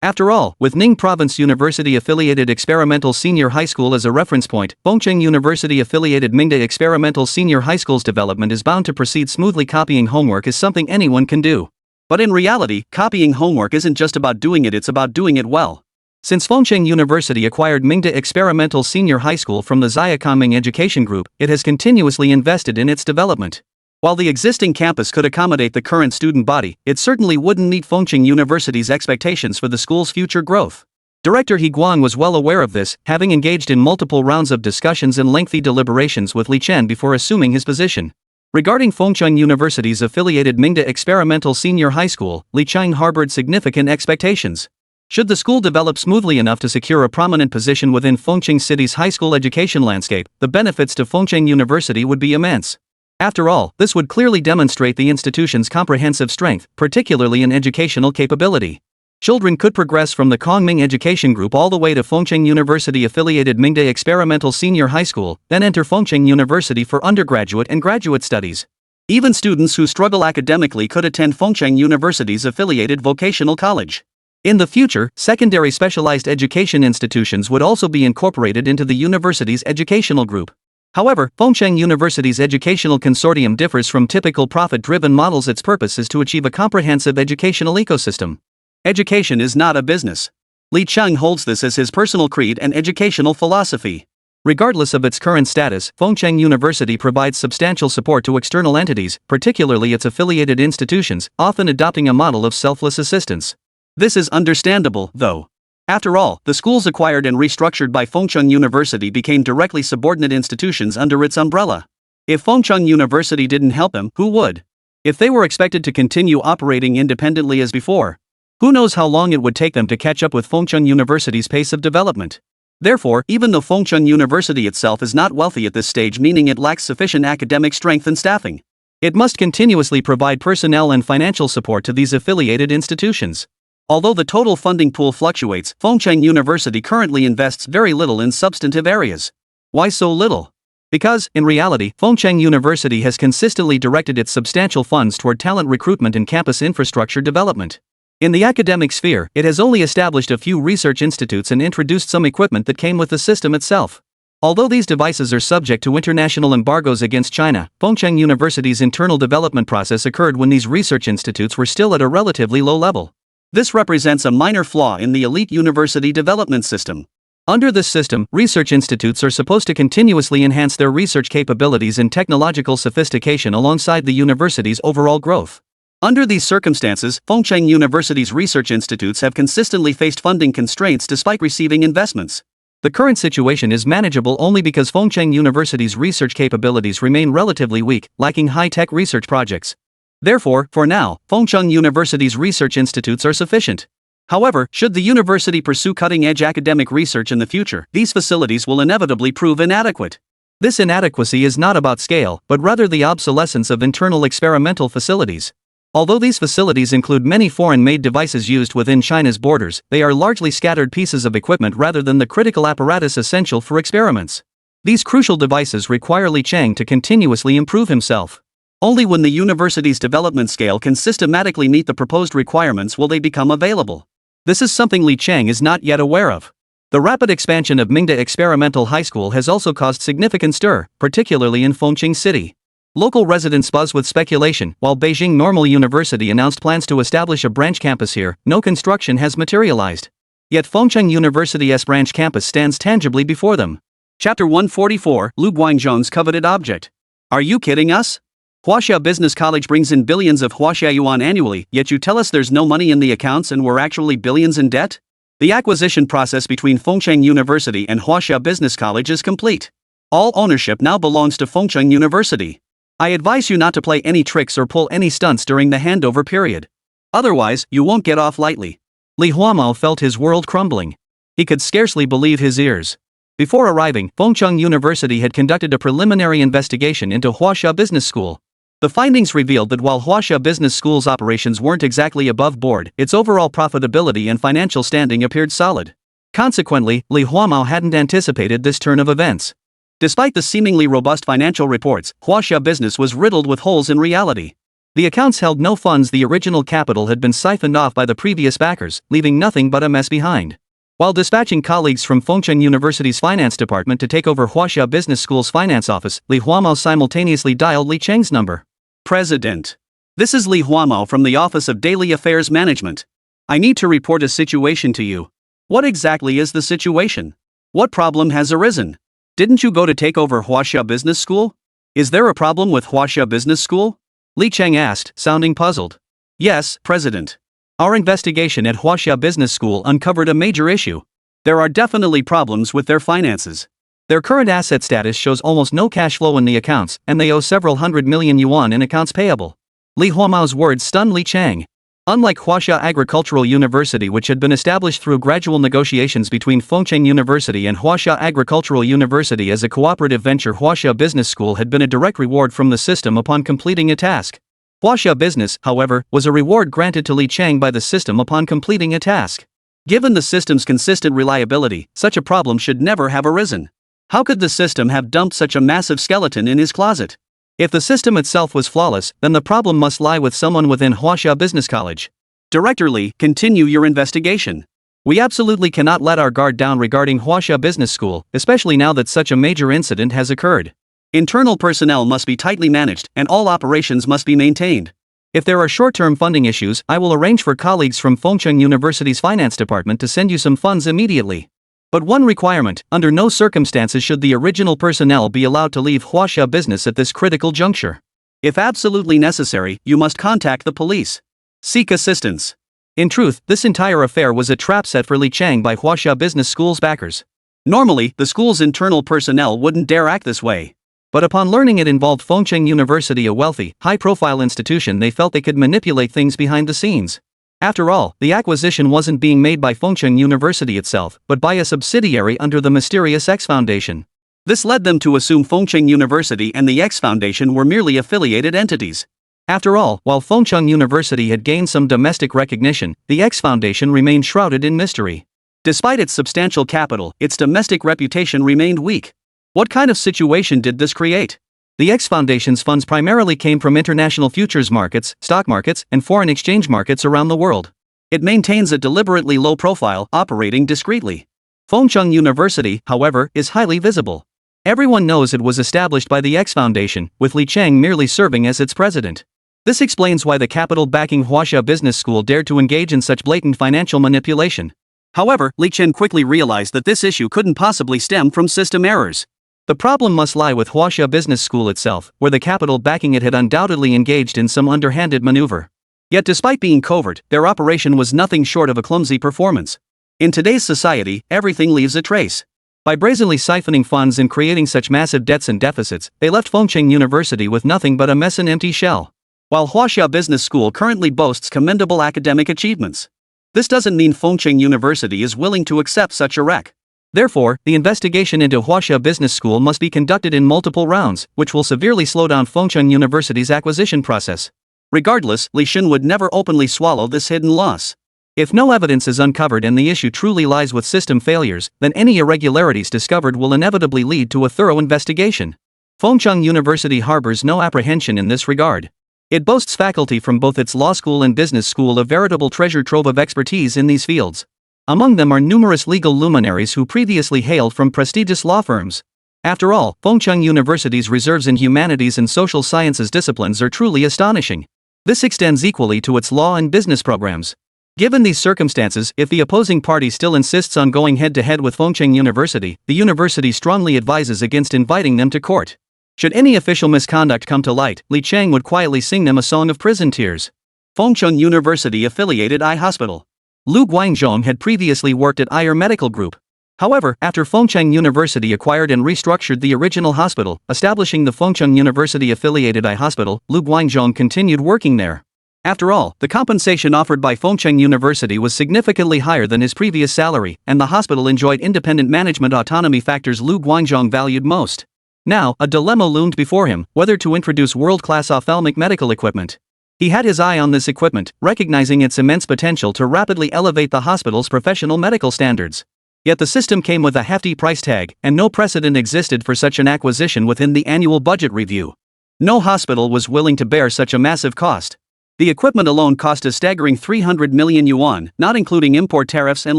After all, with Ning Province University-affiliated Experimental Senior High School as a reference point, Fengcheng University-affiliated Mingda Experimental Senior High School's development is bound to proceed smoothly. Copying homework is something anyone can do. But in reality, copying homework isn't just about doing it, it's about doing it well. Since Fengcheng University acquired Mingda Experimental Senior High School from the Xiaokangming Education Group, it has continuously invested in its development. While the existing campus could accommodate the current student body, it certainly wouldn't meet Fengcheng University's expectations for the school's future growth. Director He Guang was well aware of this, having engaged in multiple rounds of discussions and lengthy deliberations with Li Chen before assuming his position. Regarding Fengcheng University's affiliated Mingda Experimental Senior High School, Li Chen harbored significant expectations. Should the school develop smoothly enough to secure a prominent position within Fengcheng City's high school education landscape, the benefits to Fengcheng University would be immense. After all, this would clearly demonstrate the institution's comprehensive strength, particularly in educational capability. Children could progress from the Kongming Education Group all the way to Fengcheng University-affiliated Mingda Experimental Senior High School, then enter Fengcheng University for undergraduate and graduate studies. Even students who struggle academically could attend Fengcheng University's affiliated vocational college. In the future, secondary specialized education institutions would also be incorporated into the university's educational group. However, Fengcheng University's educational consortium differs from typical profit-driven models. Its purpose is to achieve a comprehensive educational ecosystem. Education is not a business. Li Chen holds this as his personal creed and educational philosophy. Regardless of its current status, Fengcheng University provides substantial support to external entities, particularly its affiliated institutions, often adopting a model of selfless assistance. This is understandable, though. After all, the schools acquired and restructured by Fengcheng University became directly subordinate institutions under its umbrella. If Fengcheng University didn't help them, who would? If they were expected to continue operating independently as before, who knows how long it would take them to catch up with Fengcheng University's pace of development. Therefore, even though Fengcheng University itself is not wealthy at this stage, meaning it lacks sufficient academic strength and staffing, it must continuously provide personnel and financial support to these affiliated institutions. Although the total funding pool fluctuates, Fengcheng University currently invests very little in substantive areas. Why so little? Because, in reality, Fengcheng University has consistently directed its substantial funds toward talent recruitment and campus infrastructure development. In the academic sphere, it has only established a few research institutes and introduced some equipment that came with the system itself. Although these devices are subject to international embargoes against China, Fengcheng University's internal development process occurred when these research institutes were still at a relatively low level. This represents a minor flaw in the elite university development system. Under this system, research institutes are supposed to continuously enhance their research capabilities and technological sophistication alongside the university's overall growth. Under these circumstances, Fengcheng University's research institutes have consistently faced funding constraints despite receiving investments. The current situation is manageable only because Fengcheng University's research capabilities remain relatively weak, lacking high-tech research projects. Therefore, for now, Fengcheng University's research institutes are sufficient. However, should the university pursue cutting-edge academic research in the future, these facilities will inevitably prove inadequate. This inadequacy is not about scale, but rather the obsolescence of internal experimental facilities. Although these facilities include many foreign-made devices used within China's borders, they are largely scattered pieces of equipment rather than the critical apparatus essential for experiments. These crucial devices require Li Chen to continuously improve himself. Only when the university's development scale can systematically meet the proposed requirements will they become available. This is something Li Chen is not yet aware of. The rapid expansion of Mingda Experimental High School has also caused significant stir, particularly in Fengcheng City. Local residents buzz with speculation. While Beijing Normal University announced plans to establish a branch campus here, no construction has materialized. Yet Fengcheng University's branch campus stands tangibly before them. Chapter 144, Lu Guangzhong's coveted object. Are you kidding us? Huaxia Business College brings in billions of Huaxia yuan annually, yet you tell us there's no money in the accounts and we're actually billions in debt? The acquisition process between Fengcheng University and Huaxia Business College is complete. All ownership now belongs to Fengcheng University. I advise you not to play any tricks or pull any stunts during the handover period. Otherwise, you won't get off lightly. Li Huamao felt his world crumbling. He could scarcely believe his ears. Before arriving, Fengcheng University had conducted a preliminary investigation into Huaxia Business School. The findings revealed that while Huaxia Business School's operations weren't exactly above board, its overall profitability and financial standing appeared solid. Consequently, Li Huamao hadn't anticipated this turn of events. Despite the seemingly robust financial reports, Huaxia Business was riddled with holes in reality. The accounts held no funds. The original capital had been siphoned off by the previous backers, leaving nothing but a mess behind. While dispatching colleagues from Fengcheng University's finance department to take over Huaxia Business School's finance office, Li Huamao simultaneously dialed Li Cheng's number. President. This is Li Huamao from the Office of Daily Affairs Management. I need to report a situation to you. What exactly is the situation? What problem has arisen? Didn't you go to take over Huaxia Business School? Is there a problem with Huaxia Business School? Li Cheng asked, sounding puzzled. Yes, President. Our investigation at Huaxia Business School uncovered a major issue. There are definitely problems with their finances. Their current asset status shows almost no cash flow in the accounts, and they owe several hundred million yuan in accounts payable. Li Huamao's words stunned Li Cheng. Unlike Huaxia Agricultural University, which had been established through gradual negotiations between Fengcheng University and Huaxia Agricultural University as a cooperative venture, Huaxia Business School had been a direct reward from the system upon completing a task. Huaxia Business, however, was a reward granted to Li Cheng by the system upon completing a task. Given the system's consistent reliability, such a problem should never have arisen. How could the system have dumped such a massive skeleton in his closet? If the system itself was flawless, then the problem must lie with someone within Huaxia Business College. Director Li, continue your investigation. We absolutely cannot let our guard down regarding Huaxia Business School, especially now that such a major incident has occurred. Internal personnel must be tightly managed, and all operations must be maintained. If there are short-term funding issues, I will arrange for colleagues from Fengcheng University's finance department to send you some funds immediately. But one requirement: under no circumstances should the original personnel be allowed to leave Huaxia Business at this critical juncture. If absolutely necessary, you must contact the police. Seek assistance. In truth, this entire affair was a trap set for Li Cheng by Huaxia Business School's backers. Normally, the school's internal personnel wouldn't dare act this way. But upon learning it involved Fengcheng University, a wealthy, high-profile institution, they felt they could manipulate things behind the scenes. After all, the acquisition wasn't being made by Fengcheng University itself, but by a subsidiary under the mysterious X Foundation. This led them to assume Fengcheng University and the X Foundation were merely affiliated entities. After all, while Fengcheng University had gained some domestic recognition, the X Foundation remained shrouded in mystery. Despite its substantial capital, its domestic reputation remained weak. What kind of situation did this create? The X Foundation's funds primarily came from international futures markets, stock markets, and foreign exchange markets around the world. It maintains a deliberately low profile, operating discreetly. Fengcheng University, however, is highly visible. Everyone knows it was established by the X Foundation, with Li Cheng merely serving as its president. This explains why the capital backing Huaxia Business School dared to engage in such blatant financial manipulation. However, Li Cheng quickly realized that this issue couldn't possibly stem from system errors. The problem must lie with Huaxia Business School itself, where the capital backing it had undoubtedly engaged in some underhanded maneuver. Yet despite being covert, their operation was nothing short of a clumsy performance. In today's society, everything leaves a trace. By brazenly siphoning funds and creating such massive debts and deficits, they left Fengcheng University with nothing but a mess and empty shell. While Huaxia Business School currently boasts commendable academic achievements, this doesn't mean Fengcheng University is willing to accept such a wreck. Therefore, the investigation into Huaxia Business School must be conducted in multiple rounds, which will severely slow down Fengcheng University's acquisition process. Regardless, Li Xun would never openly swallow this hidden loss. If no evidence is uncovered and the issue truly lies with system failures, then any irregularities discovered will inevitably lead to a thorough investigation. Fengcheng University harbors no apprehension in this regard. It boasts faculty from both its law school and business school, a veritable treasure trove of expertise in these fields. Among them are numerous legal luminaries who previously hailed from prestigious law firms. After all, Fengcheng University's reserves in humanities and social sciences disciplines are truly astonishing. This extends equally to its law and business programs. Given these circumstances, if the opposing party still insists on going head-to-head with Fengcheng University, the university strongly advises against inviting them to court. Should any official misconduct come to light, Li Cheng would quietly sing them a song of prison tears. Fengcheng University-affiliated eye hospital. Lu Guangzhong had previously worked at Ayer Medical Group. However, after Fengcheng University acquired and restructured the original hospital, establishing the Fengcheng University-affiliated eye hospital, Lu Guangzhong continued working there. After all, the compensation offered by Fengcheng University was significantly higher than his previous salary, and the hospital enjoyed independent management autonomy, factors Lu Guangzhong valued most. Now, a dilemma loomed before him: whether to introduce world-class ophthalmic medical equipment. He had his eye on this equipment, recognizing its immense potential to rapidly elevate the hospital's professional medical standards. Yet the system came with a hefty price tag, and no precedent existed for such an acquisition within the annual budget review. No hospital was willing to bear such a massive cost. The equipment alone cost a staggering 300 million yuan, not including import tariffs and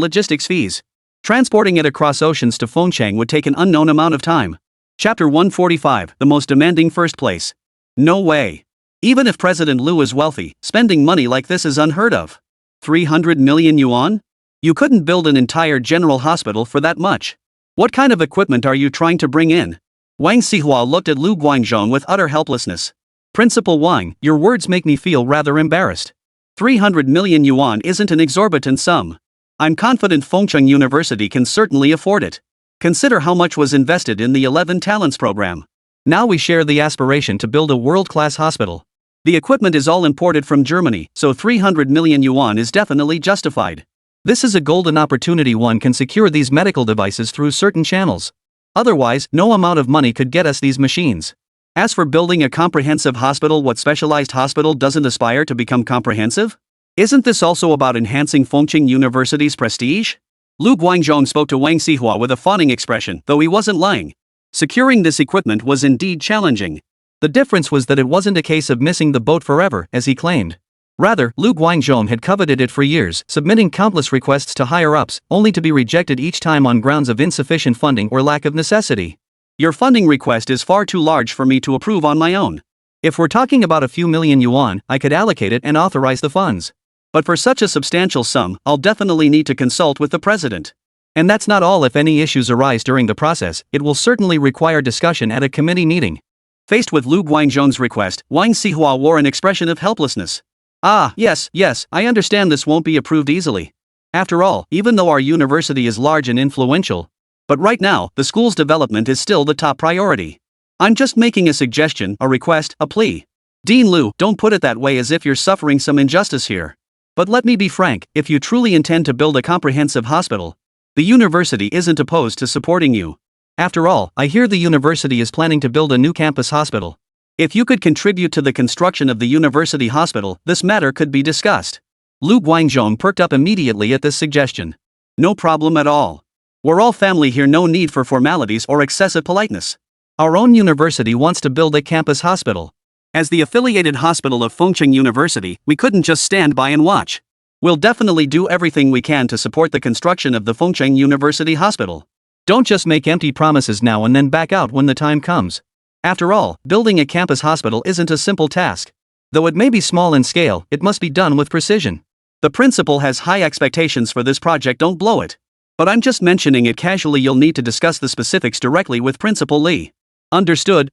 logistics fees. Transporting it across oceans to Fengcheng would take an unknown amount of time. Chapter 145, The Most Demanding First Place. No way. Even if President Lu is wealthy, spending money like this is unheard of. 300 million yuan? You couldn't build an entire general hospital for that much. What kind of equipment are you trying to bring in? Wang Xihua looked at Lu Guangzhong with utter helplessness. Principal Wang, your words make me feel rather embarrassed. 300 million yuan isn't an exorbitant sum. I'm confident Fengcheng University can certainly afford it. Consider how much was invested in the 11 Talents program. Now we share the aspiration to build a world-class hospital. The equipment is all imported from Germany, so 300 million yuan is definitely justified. This is a golden opportunity. One can secure these medical devices through certain channels. Otherwise, no amount of money could get us these machines. As for building a comprehensive hospital, what specialized hospital doesn't aspire to become comprehensive? Isn't this also about enhancing Fengcheng University's prestige? Lu Guangzhong spoke to Wang Xihua with a fawning expression, though he wasn't lying. Securing this equipment was indeed challenging. The difference was that it wasn't a case of missing the boat forever, as he claimed. Rather, Lu Guangzhong had coveted it for years, submitting countless requests to higher-ups, only to be rejected each time on grounds of insufficient funding or lack of necessity. Your funding request is far too large for me to approve on my own. If we're talking about a few million yuan, I could allocate it and authorize the funds. But for such a substantial sum, I'll definitely need to consult with the president. And that's not all. If any issues arise during the process, it will certainly require discussion at a committee meeting. Faced with Lu Guangzhong's request, Wang Xihua wore an expression of helplessness. Yes, I understand this won't be approved easily. After all, even though our university is large and influential, but right now, the school's development is still the top priority. I'm just making a suggestion, a request, a plea. Dean Lu, don't put it that way, as if you're suffering some injustice here. But let me be frank, if you truly intend to build a comprehensive hospital, the university isn't opposed to supporting you. After all, I hear the university is planning to build a new campus hospital. If you could contribute to the construction of the university hospital, this matter could be discussed. Lu Guangzhong perked up immediately at this suggestion. No problem at all. We're all family here, no need for formalities or excessive politeness. Our own university wants to build a campus hospital. As the affiliated hospital of Fengcheng University, we couldn't just stand by and watch. We'll definitely do everything we can to support the construction of the Fengcheng University hospital. Don't just make empty promises now and then back out when the time comes. After all, building a campus hospital isn't a simple task. Though it may be small in scale, it must be done with precision. The principal has high expectations for this project, don't blow it. But I'm just mentioning it casually. You'll need to discuss the specifics directly with Principal Li. Understood.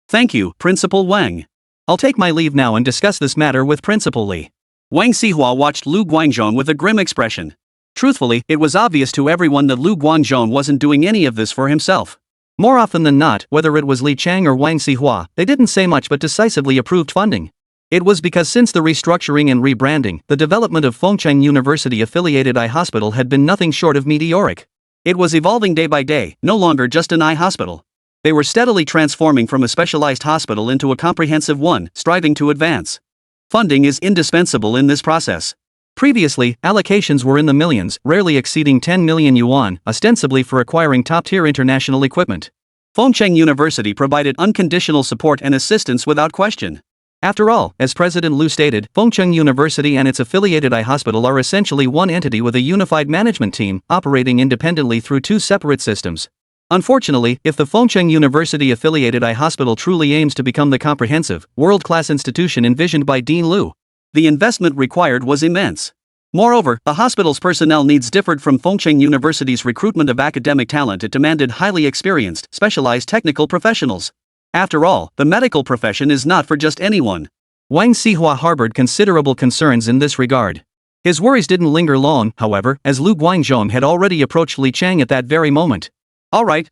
Thank you, Principal Wang. I'll take my leave now and discuss this matter with Principal Li. Wang Xihua watched Lu Guangzhong with a grim expression. Truthfully, it was obvious to everyone that Lu Guangzhong wasn't doing any of this for himself. More often than not, whether it was Li Chang or Wang Xihua, they didn't say much but decisively approved funding. It was because since the restructuring and rebranding, the development of Fengcheng University-affiliated eye hospital had been nothing short of meteoric. It was evolving day by day, no longer just an eye hospital. They were steadily transforming from a specialized hospital into a comprehensive one, striving to advance. Funding is indispensable in this process. Previously, allocations were in the millions, rarely exceeding 10 million yuan, ostensibly for acquiring top-tier international equipment. Fengcheng University provided unconditional support and assistance without question. After all, as President Lu stated, Fengcheng University and its affiliated eye hospital are essentially one entity with a unified management team, operating independently through two separate systems. Unfortunately, if the Fengcheng University affiliated eye hospital truly aims to become the comprehensive, world-class institution envisioned by Dean Lu, the investment required was immense. Moreover, the hospital's personnel needs differed from Fengcheng University's recruitment of academic talent. It demanded highly experienced, specialized technical professionals. After all, the medical profession is not for just anyone. Wang Xihua harbored considerable concerns in this regard. His worries didn't linger long, however, as Lu Guangzhong had already approached Li Chang at that very moment. All right.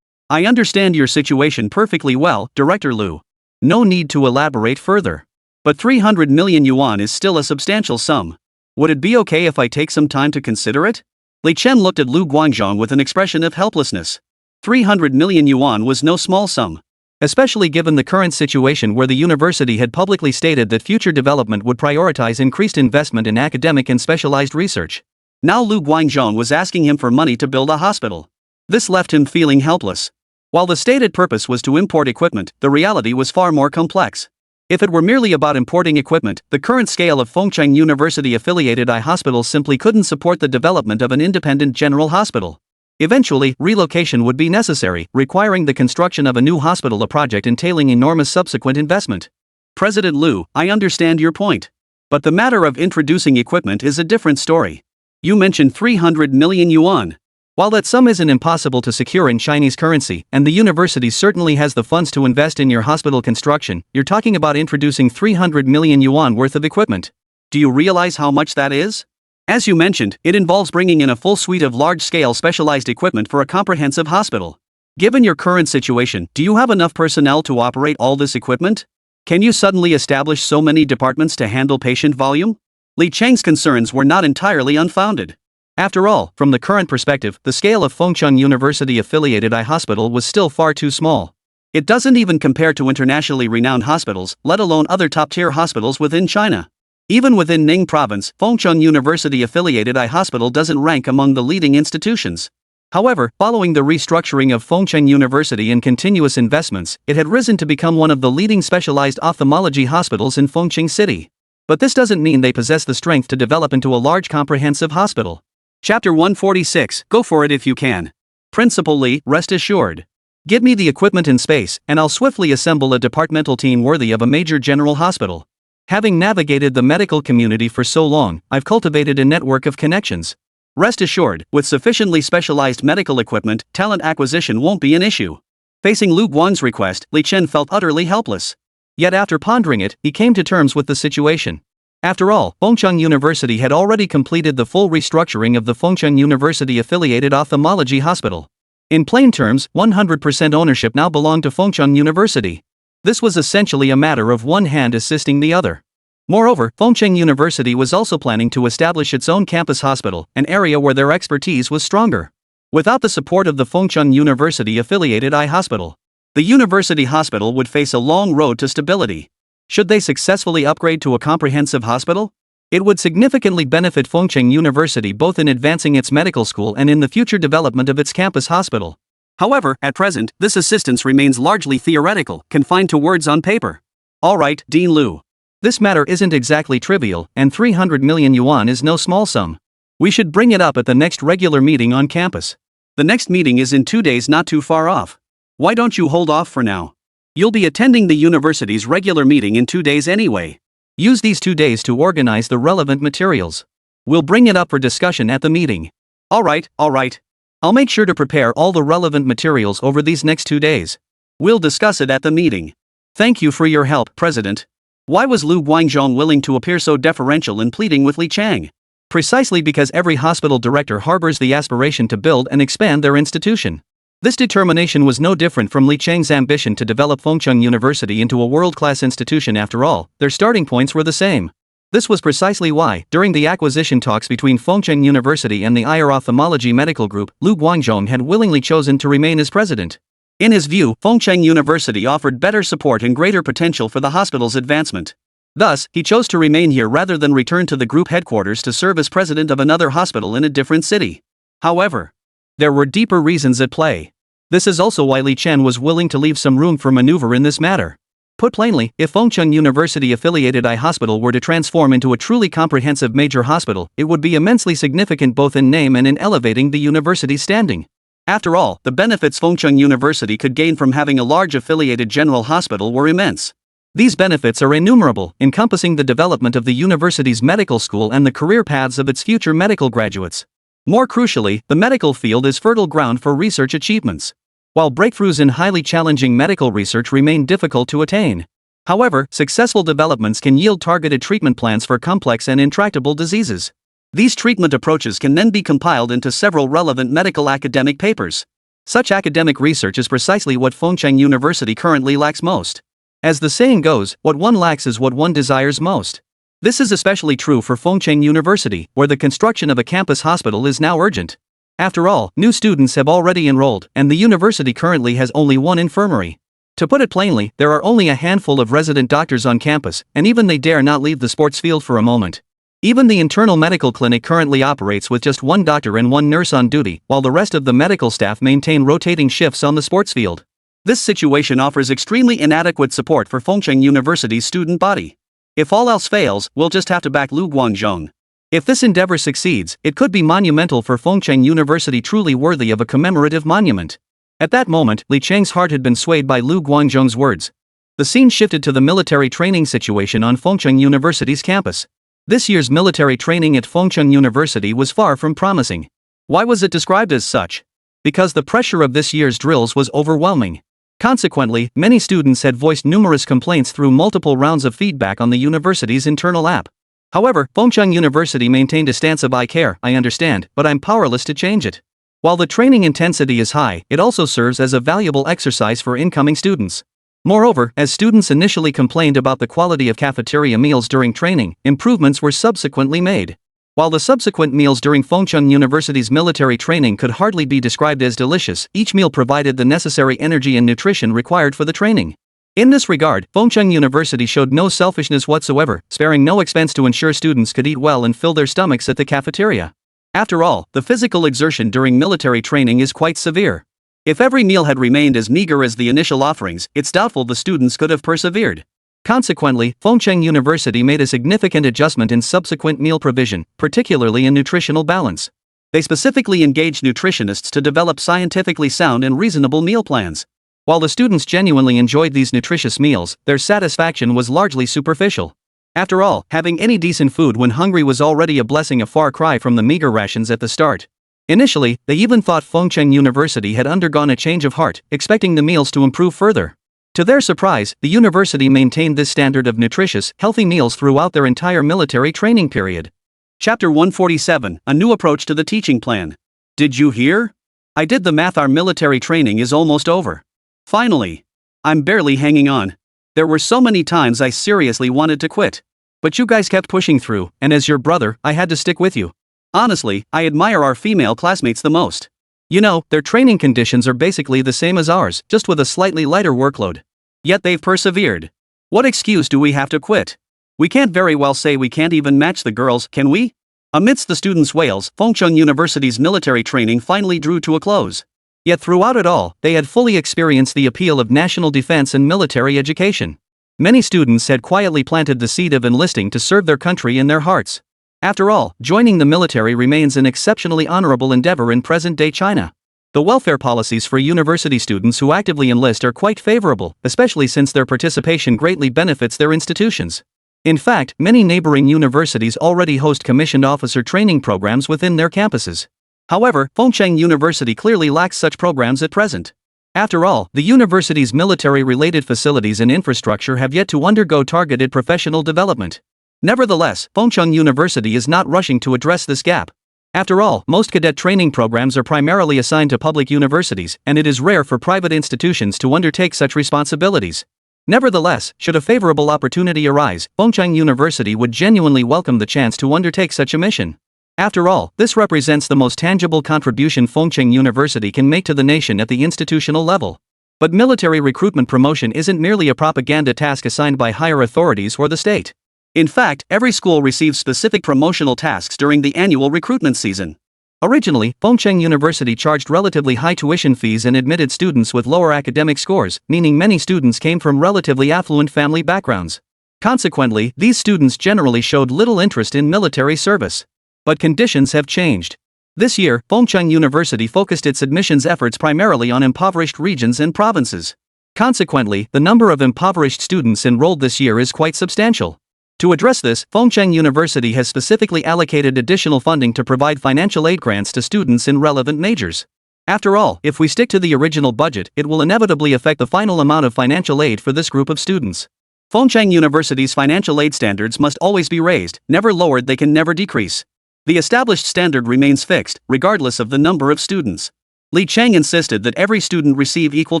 I understand your situation perfectly well, Director Lu. No need to elaborate further. But 300 million yuan is still a substantial sum. Would it be okay if I take some time to consider it? Li Chen looked at Lu Guangzhong with an expression of helplessness. 300 million yuan was no small sum. Especially given the current situation where the university had publicly stated that future development would prioritize increased investment in academic and specialized research. Now Lu Guangzhong was asking him for money to build a hospital. This left him feeling helpless. While the stated purpose was to import equipment, the reality was far more complex. If it were merely about importing equipment, the current scale of Fengcheng University-affiliated eye hospitals simply couldn't support the development of an independent general hospital. Eventually, relocation would be necessary, requiring the construction of a new hospital, a project entailing enormous subsequent investment. President Lu, I understand your point. But the matter of introducing equipment is a different story. You mentioned 300 million yuan. While that sum isn't impossible to secure in Chinese currency, and the university certainly has the funds to invest in your hospital construction, you're talking about introducing 300 million yuan worth of equipment. Do you realize how much that is? As you mentioned, it involves bringing in a full suite of large-scale specialized equipment for a comprehensive hospital. Given your current situation, do you have enough personnel to operate all this equipment? Can you suddenly establish so many departments to handle patient volume? Li Cheng's concerns were not entirely unfounded. After all, from the current perspective, the scale of Fengcheng University-affiliated eye hospital was still far too small. It doesn't even compare to internationally renowned hospitals, let alone other top-tier hospitals within China. Even within Ning Province, Fengcheng University-affiliated eye hospital doesn't rank among the leading institutions. However, following the restructuring of Fengcheng University and continuous investments, it had risen to become one of the leading specialized ophthalmology hospitals in Fengcheng City. But this doesn't mean they possess the strength to develop into a large comprehensive hospital. Chapter 146, Go for it if you can. Principal Li, rest assured. Give me the equipment and space, and I'll swiftly assemble a departmental team worthy of a major general hospital. Having navigated the medical community for so long, I've cultivated a network of connections. Rest assured, with sufficiently specialized medical equipment, talent acquisition won't be an issue. Facing Lu Guang's request, Li Chen felt utterly helpless. Yet after pondering it, he came to terms with the situation. After all, Fengcheng University had already completed the full restructuring of the Fengcheng University-affiliated ophthalmology hospital. In plain terms, 100% ownership now belonged to Fengcheng University. This was essentially a matter of one hand assisting the other. Moreover, Fengcheng University was also planning to establish its own campus hospital, an area where their expertise was stronger. Without the support of the Fengcheng University-affiliated eye hospital, the university hospital would face a long road to stability. Should they successfully upgrade to a comprehensive hospital? It would significantly benefit Fengcheng University both in advancing its medical school and in the future development of its campus hospital. However, at present, this assistance remains largely theoretical, confined to words on paper. All right, Dean Lu. This matter isn't exactly trivial, and 300 million yuan is no small sum. We should bring it up at the next regular meeting on campus. The next meeting is in 2 days, not too far off. Why don't you hold off for now? You'll be attending the university's regular meeting in 2 days anyway. Use these 2 days to organize the relevant materials. We'll bring it up for discussion at the meeting. All right. I'll make sure to prepare all the relevant materials over these next 2 days. We'll discuss it at the meeting. Thank you for your help, President. Why was Lu Guangzhong willing to appear so deferential in pleading with Li Cheng? Precisely because every hospital director harbors the aspiration to build and expand their institution. This determination was no different from Li Cheng's ambition to develop Fengcheng University into a world-class institution. After all, their starting points were the same. This was precisely why, during the acquisition talks between Fengcheng University and the Ayer Ophthalmology Medical Group, Lu Guangzhong had willingly chosen to remain as president. In his view, Fengcheng University offered better support and greater potential for the hospital's advancement. Thus, he chose to remain here rather than return to the group headquarters to serve as president of another hospital in a different city. However, there were deeper reasons at play. This is also why Li Chen was willing to leave some room for maneuver in this matter. Put plainly, if Fengcheng University-affiliated eye hospital were to transform into a truly comprehensive major hospital, it would be immensely significant both in name and in elevating the university's standing. After all, the benefits Fengcheng University could gain from having a large affiliated general hospital were immense. These benefits are innumerable, encompassing the development of the university's medical school and the career paths of its future medical graduates. More crucially, the medical field is fertile ground for research achievements. While breakthroughs in highly challenging medical research remain difficult to attain. However, successful developments can yield targeted treatment plans for complex and intractable diseases. These treatment approaches can then be compiled into several relevant medical academic papers. Such academic research is precisely what Fengcheng University currently lacks most. As the saying goes, what one lacks is what one desires most. This is especially true for Fengcheng University, where the construction of a campus hospital is now urgent. After all, new students have already enrolled, and the university currently has only one infirmary. To put it plainly, there are only a handful of resident doctors on campus, and even they dare not leave the sports field for a moment. Even the internal medical clinic currently operates with just one doctor and one nurse on duty, while the rest of the medical staff maintain rotating shifts on the sports field. This situation offers extremely inadequate support for Fengcheng University's student body. If all else fails, we'll just have to back Lu Guangzhong. If this endeavor succeeds, it could be monumental for Fengcheng University, truly worthy of a commemorative monument. At that moment, Li Cheng's heart had been swayed by Lu Guangzhong's words. The scene shifted to the military training situation on Fengcheng University's campus. This year's military training at Fengcheng University was far from promising. Why was it described as such? Because the pressure of this year's drills was overwhelming. Consequently, many students had voiced numerous complaints through multiple rounds of feedback on the university's internal app. However, Fengcheng University maintained a stance of "I care, I understand, but I'm powerless to change it." While the training intensity is high, it also serves as a valuable exercise for incoming students. Moreover, as students initially complained about the quality of cafeteria meals during training, improvements were subsequently made. While the subsequent meals during Fengcheng University's military training could hardly be described as delicious, each meal provided the necessary energy and nutrition required for the training. In this regard, Fengcheng University showed no selfishness whatsoever, sparing no expense to ensure students could eat well and fill their stomachs at the cafeteria. After all, the physical exertion during military training is quite severe. If every meal had remained as meager as the initial offerings, it's doubtful the students could have persevered. Consequently, Fengcheng University made a significant adjustment in subsequent meal provision, particularly in nutritional balance. They specifically engaged nutritionists to develop scientifically sound and reasonable meal plans. While the students genuinely enjoyed these nutritious meals, their satisfaction was largely superficial. After all, having any decent food when hungry was already a blessing, a far cry from the meager rations at the start. Initially, they even thought Fengcheng University had undergone a change of heart, expecting the meals to improve further. To their surprise, the university maintained this standard of nutritious, healthy meals throughout their entire military training period. Chapter 147, A New Approach to the Teaching Plan. Did you hear? I did the math, our military training is almost over. Finally. I'm barely hanging on. There were so many times I seriously wanted to quit. But you guys kept pushing through, and as your brother, I had to stick with you. Honestly, I admire our female classmates the most. You know, their training conditions are basically the same as ours, just with a slightly lighter workload. Yet they've persevered. What excuse do we have to quit? We can't very well say we can't even match the girls, can we? Amidst the students' wails, Fengcheng University's military training finally drew to a close. Yet throughout it all, they had fully experienced the appeal of national defense and military education. Many students had quietly planted the seed of enlisting to serve their country in their hearts. After all, joining the military remains an exceptionally honorable endeavor in present-day China. The welfare policies for university students who actively enlist are quite favorable, especially since their participation greatly benefits their institutions. In fact, many neighboring universities already host commissioned officer training programs within their campuses. However, Fengcheng University clearly lacks such programs at present. After all, the university's military-related facilities and infrastructure have yet to undergo targeted professional development. Nevertheless, Fengcheng University is not rushing to address this gap. After all, most cadet training programs are primarily assigned to public universities, and it is rare for private institutions to undertake such responsibilities. Nevertheless, should a favorable opportunity arise, Fengcheng University would genuinely welcome the chance to undertake such a mission. After all, this represents the most tangible contribution Fengcheng University can make to the nation at the institutional level. But military recruitment promotion isn't merely a propaganda task assigned by higher authorities or the state. In fact, every school receives specific promotional tasks during the annual recruitment season. Originally, Fengcheng University charged relatively high tuition fees and admitted students with lower academic scores, meaning many students came from relatively affluent family backgrounds. Consequently, these students generally showed little interest in military service. But conditions have changed. This year, Fengcheng University focused its admissions efforts primarily on impoverished regions and provinces. Consequently, the number of impoverished students enrolled this year is quite substantial. To address this, Fengcheng University has specifically allocated additional funding to provide financial aid grants to students in relevant majors. After all, if we stick to the original budget, it will inevitably affect the final amount of financial aid for this group of students. Fengcheng University's financial aid standards must always be raised, never lowered. They can never decrease. The established standard remains fixed, regardless of the number of students. Li Cheng insisted that every student receive equal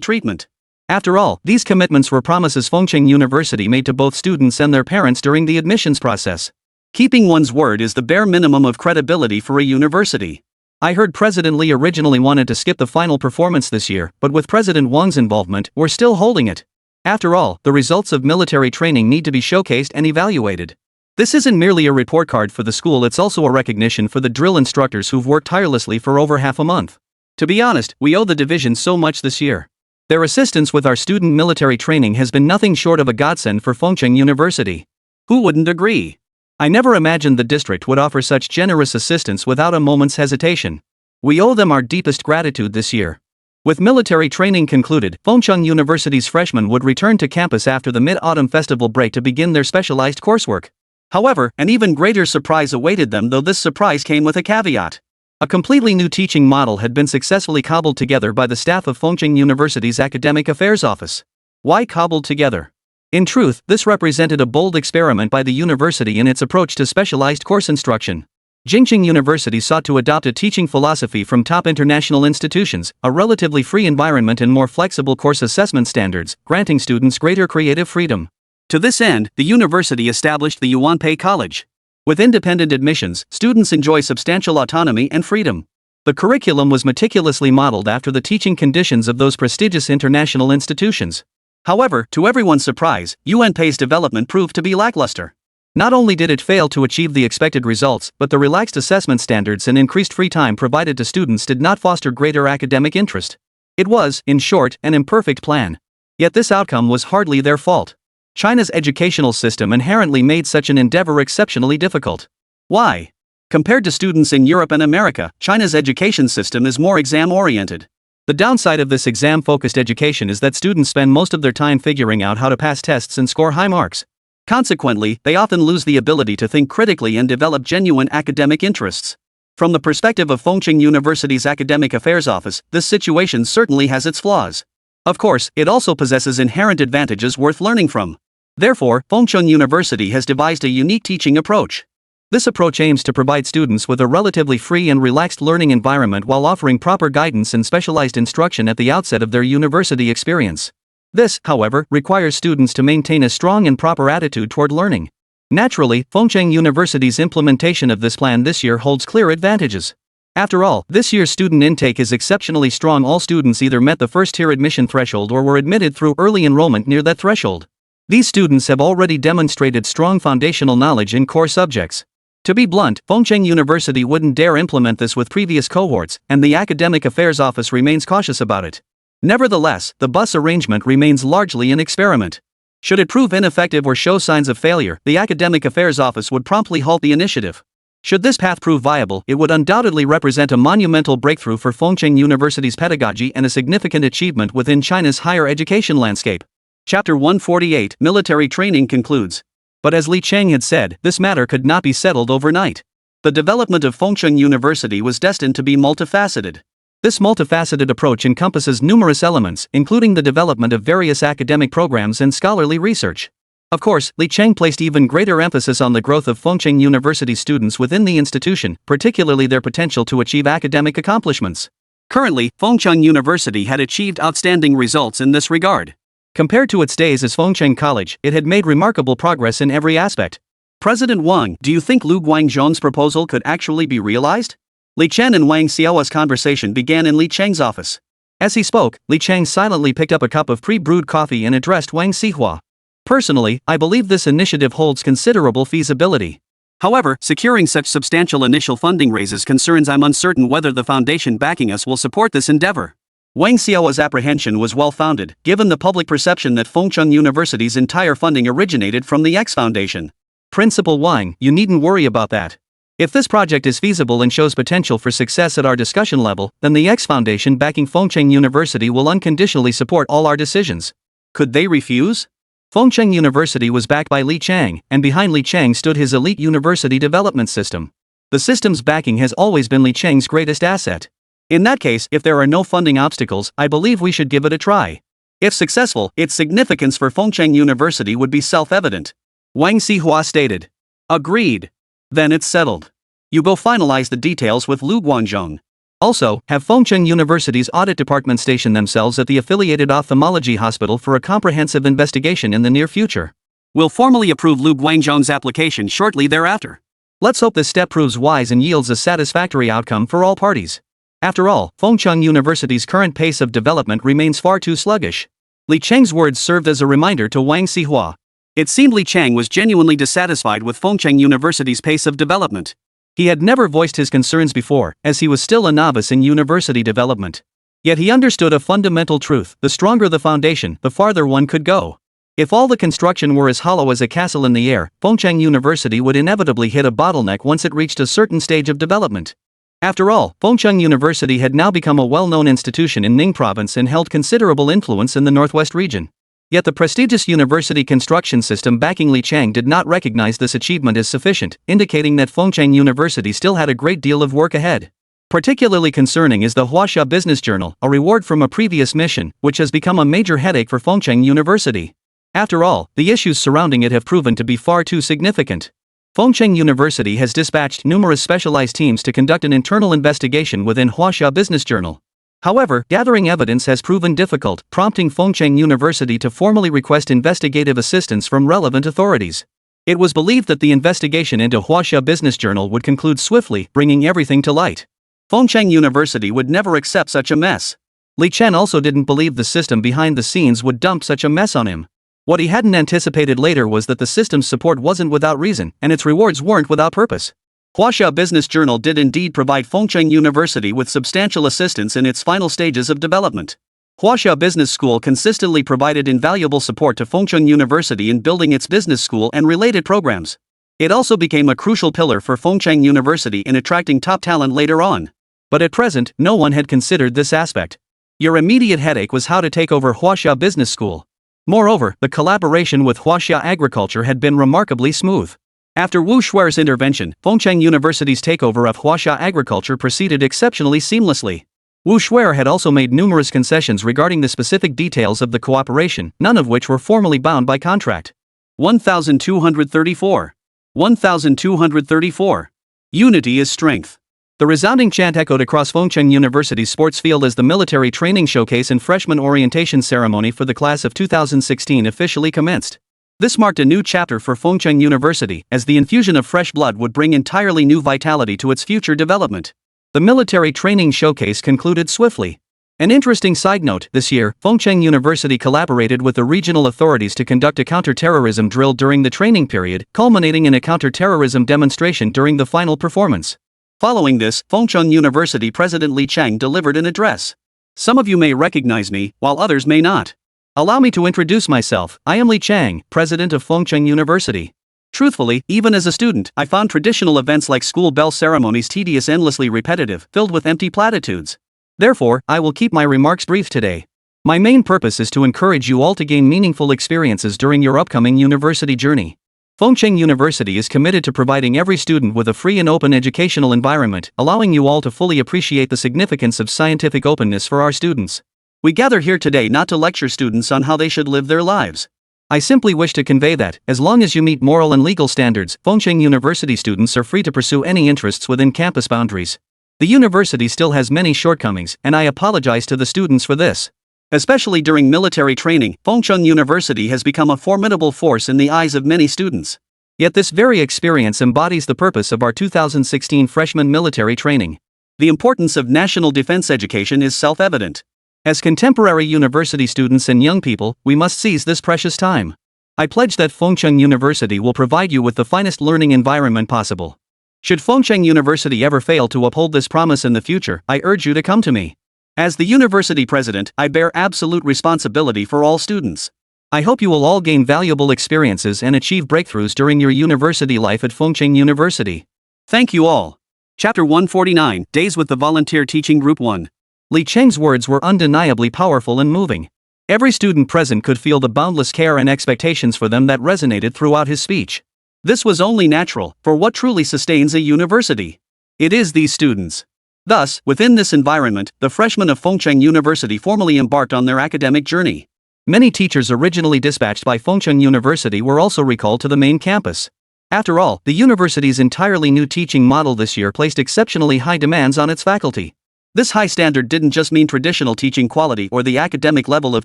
treatment. After all, these commitments were promises Fengcheng University made to both students and their parents during the admissions process. Keeping one's word is the bare minimum of credibility for a university. I heard President Li originally wanted to skip the final performance this year, but with President Wang's involvement, we're still holding it. After all, the results of military training need to be showcased and evaluated. This isn't merely a report card for the school, it's also a recognition for the drill instructors who've worked tirelessly for over half a month. To be honest, we owe the division so much this year. Their assistance with our student military training has been nothing short of a godsend for Fengcheng University. Who wouldn't agree? I never imagined the district would offer such generous assistance without a moment's hesitation. We owe them our deepest gratitude this year. With military training concluded, Fengcheng University's freshmen would return to campus after the Mid-Autumn Festival break to begin their specialized coursework. However, an even greater surprise awaited them, though this surprise came with a caveat. A completely new teaching model had been successfully cobbled together by the staff of Fengcheng University's Academic Affairs Office. Why cobbled together? In truth, this represented a bold experiment by the university in its approach to specialized course instruction. Jingqing University sought to adopt a teaching philosophy from top international institutions, a relatively free environment and more flexible course assessment standards, granting students greater creative freedom. To this end, the university established the Yuanpei College. With independent admissions, students enjoy substantial autonomy and freedom. The curriculum was meticulously modeled after the teaching conditions of those prestigious international institutions. However, to everyone's surprise, Yuanpei's development proved to be lackluster. Not only did it fail to achieve the expected results, but the relaxed assessment standards and increased free time provided to students did not foster greater academic interest. It was, in short, an imperfect plan. Yet this outcome was hardly their fault. China's educational system inherently made such an endeavor exceptionally difficult. Why? Compared to students in Europe and America, China's education system is more exam-oriented. The downside of this exam-focused education is that students spend most of their time figuring out how to pass tests and score high marks. Consequently, they often lose the ability to think critically and develop genuine academic interests. From the perspective of Fengcheng University's Academic Affairs Office, this situation certainly has its flaws. Of course, it also possesses inherent advantages worth learning from. Therefore, Fengcheng University has devised a unique teaching approach. This approach aims to provide students with a relatively free and relaxed learning environment while offering proper guidance and specialized instruction at the outset of their university experience. This, however, requires students to maintain a strong and proper attitude toward learning. Naturally, Fengcheng University's implementation of this plan this year holds clear advantages. After all, this year's student intake is exceptionally strong. All students either met the first-tier admission threshold or were admitted through early enrollment near that threshold. These students have already demonstrated strong foundational knowledge in core subjects. To be blunt, Fengcheng University wouldn't dare implement this with previous cohorts, and the Academic Affairs Office remains cautious about it. Nevertheless, the bus arrangement remains largely an experiment. Should it prove ineffective or show signs of failure, the Academic Affairs Office would promptly halt the initiative. Should this path prove viable, it would undoubtedly represent a monumental breakthrough for Fengcheng University's pedagogy and a significant achievement within China's higher education landscape. Chapter 148, Military Training concludes. But as Li Cheng had said, this matter could not be settled overnight. The development of Fengcheng University was destined to be multifaceted. This multifaceted approach encompasses numerous elements, including the development of various academic programs and scholarly research. Of course, Li Cheng placed even greater emphasis on the growth of Fengcheng University students within the institution, particularly their potential to achieve academic accomplishments. Currently, Fengcheng University had achieved outstanding results in this regard. Compared to its days as Fengcheng College, it had made remarkable progress in every aspect. President Wang, do you think Lu Guangzhong's proposal could actually be realized? Li Chen and Wang Xiao's conversation began in Li Cheng's office. As he spoke, Li Cheng silently picked up a cup of pre-brewed coffee and addressed Wang Xihua. Personally, I believe this initiative holds considerable feasibility. However, securing such substantial initial funding raises concerns. I'm uncertain whether the foundation backing us will support this endeavor. Wang Xiao's apprehension was well-founded, given the public perception that Fengcheng University's entire funding originated from the X Foundation. Principal Wang, you needn't worry about that. If this project is feasible and shows potential for success at our discussion level, then the X Foundation backing Fengcheng University will unconditionally support all our decisions. Could they refuse? Fengcheng University was backed by Li Cheng, and behind Li Cheng stood his elite university development system. The system's backing has always been Li Cheng's greatest asset. In that case, if there are no funding obstacles, I believe we should give it a try. If successful, its significance for Fengcheng University would be self-evident. Wang Xihua stated. Agreed. Then it's settled. You go finalize the details with Lu Guangzhong. Also, have Fengcheng University's audit department station themselves at the affiliated ophthalmology hospital for a comprehensive investigation in the near future. We'll formally approve Lu Guangzhong's application shortly thereafter. Let's hope this step proves wise and yields a satisfactory outcome for all parties. After all, Fengcheng University's current pace of development remains far too sluggish. Li Cheng's words served as a reminder to Wang Xihua. It seemed Li Cheng was genuinely dissatisfied with Fengcheng University's pace of development. He had never voiced his concerns before, as he was still a novice in university development. Yet he understood a fundamental truth: the stronger the foundation, the farther one could go. If all the construction were as hollow as a castle in the air, Fengcheng University would inevitably hit a bottleneck once it reached a certain stage of development. After all, Fengcheng University had now become a well-known institution in Ning Province and held considerable influence in the Northwest region. Yet the prestigious university construction system backing Li Cheng did not recognize this achievement as sufficient, indicating that Fengcheng University still had a great deal of work ahead. Particularly concerning is the Huaxia Business Journal, a reward from a previous mission, which has become a major headache for Fengcheng University. After all, the issues surrounding it have proven to be far too significant. Fengcheng University has dispatched numerous specialized teams to conduct an internal investigation within Huaxia Business Journal. However, gathering evidence has proven difficult, prompting Fengcheng University to formally request investigative assistance from relevant authorities. It was believed that the investigation into Huaxia Business Journal would conclude swiftly, bringing everything to light. Fengcheng University would never accept such a mess. Li Chen also didn't believe the system behind the scenes would dump such a mess on him. What he hadn't anticipated later was that the system's support wasn't without reason, and its rewards weren't without purpose. Huaxia Business Journal did indeed provide Fengcheng University with substantial assistance in its final stages of development. Huaxia Business School consistently provided invaluable support to Fengcheng University in building its business school and related programs. It also became a crucial pillar for Fengcheng University in attracting top talent later on. But at present, no one had considered this aspect. Your immediate headache was how to take over Huaxia Business School. Moreover, the collaboration with Huaxia Agriculture had been remarkably smooth. After Wu Shuer's intervention, Fengcheng University's takeover of Huaxia Agriculture proceeded exceptionally seamlessly. Wu Shuer had also made numerous concessions regarding the specific details of the cooperation, none of which were formally bound by contract. 1234. 1234. Unity is strength. The resounding chant echoed across Fengcheng University's sports field as the military training showcase and freshman orientation ceremony for the class of 2016 officially commenced. This marked a new chapter for Fengcheng University, as the infusion of fresh blood would bring entirely new vitality to its future development. The military training showcase concluded swiftly. An interesting side note: this year, Fengcheng University collaborated with the regional authorities to conduct a counter-terrorism drill during the training period, culminating in a counter-terrorism demonstration during the final performance. Following this, Fengcheng University President Li Cheng delivered an address. Some of you may recognize me, while others may not. Allow me to introduce myself. I am Li Cheng, president of Fengcheng University. Truthfully, even as a student, I found traditional events like school bell ceremonies tedious, endlessly repetitive, filled with empty platitudes. Therefore, I will keep my remarks brief today. My main purpose is to encourage you all to gain meaningful experiences during your upcoming university journey. Fengcheng University is committed to providing every student with a free and open educational environment, allowing you all to fully appreciate the significance of scientific openness for our students. We gather here today not to lecture students on how they should live their lives. I simply wish to convey that, as long as you meet moral and legal standards, Fengcheng University students are free to pursue any interests within campus boundaries. The university still has many shortcomings, and I apologize to the students for this. Especially during military training, Fengcheng University has become a formidable force in the eyes of many students. Yet this very experience embodies the purpose of our 2016 freshman military training. The importance of national defense education is self-evident. As contemporary university students and young people, we must seize this precious time. I pledge that Fengcheng University will provide you with the finest learning environment possible. Should Fengcheng University ever fail to uphold this promise in the future, I urge you to come to me. As the university president, I bear absolute responsibility for all students. I hope you will all gain valuable experiences and achieve breakthroughs during your university life at Fengcheng University. Thank you all. Chapter 149, Days with the Volunteer Teaching Group 1. Li Cheng's words were undeniably powerful and moving. Every student present could feel the boundless care and expectations for them that resonated throughout his speech. This was only natural, for what truly sustains a university? It is these students. Thus, within this environment, the freshmen of Fengcheng University formally embarked on their academic journey. Many teachers originally dispatched by Fengcheng University were also recalled to the main campus. After all, the university's entirely new teaching model this year placed exceptionally high demands on its faculty. This high standard didn't just mean traditional teaching quality or the academic level of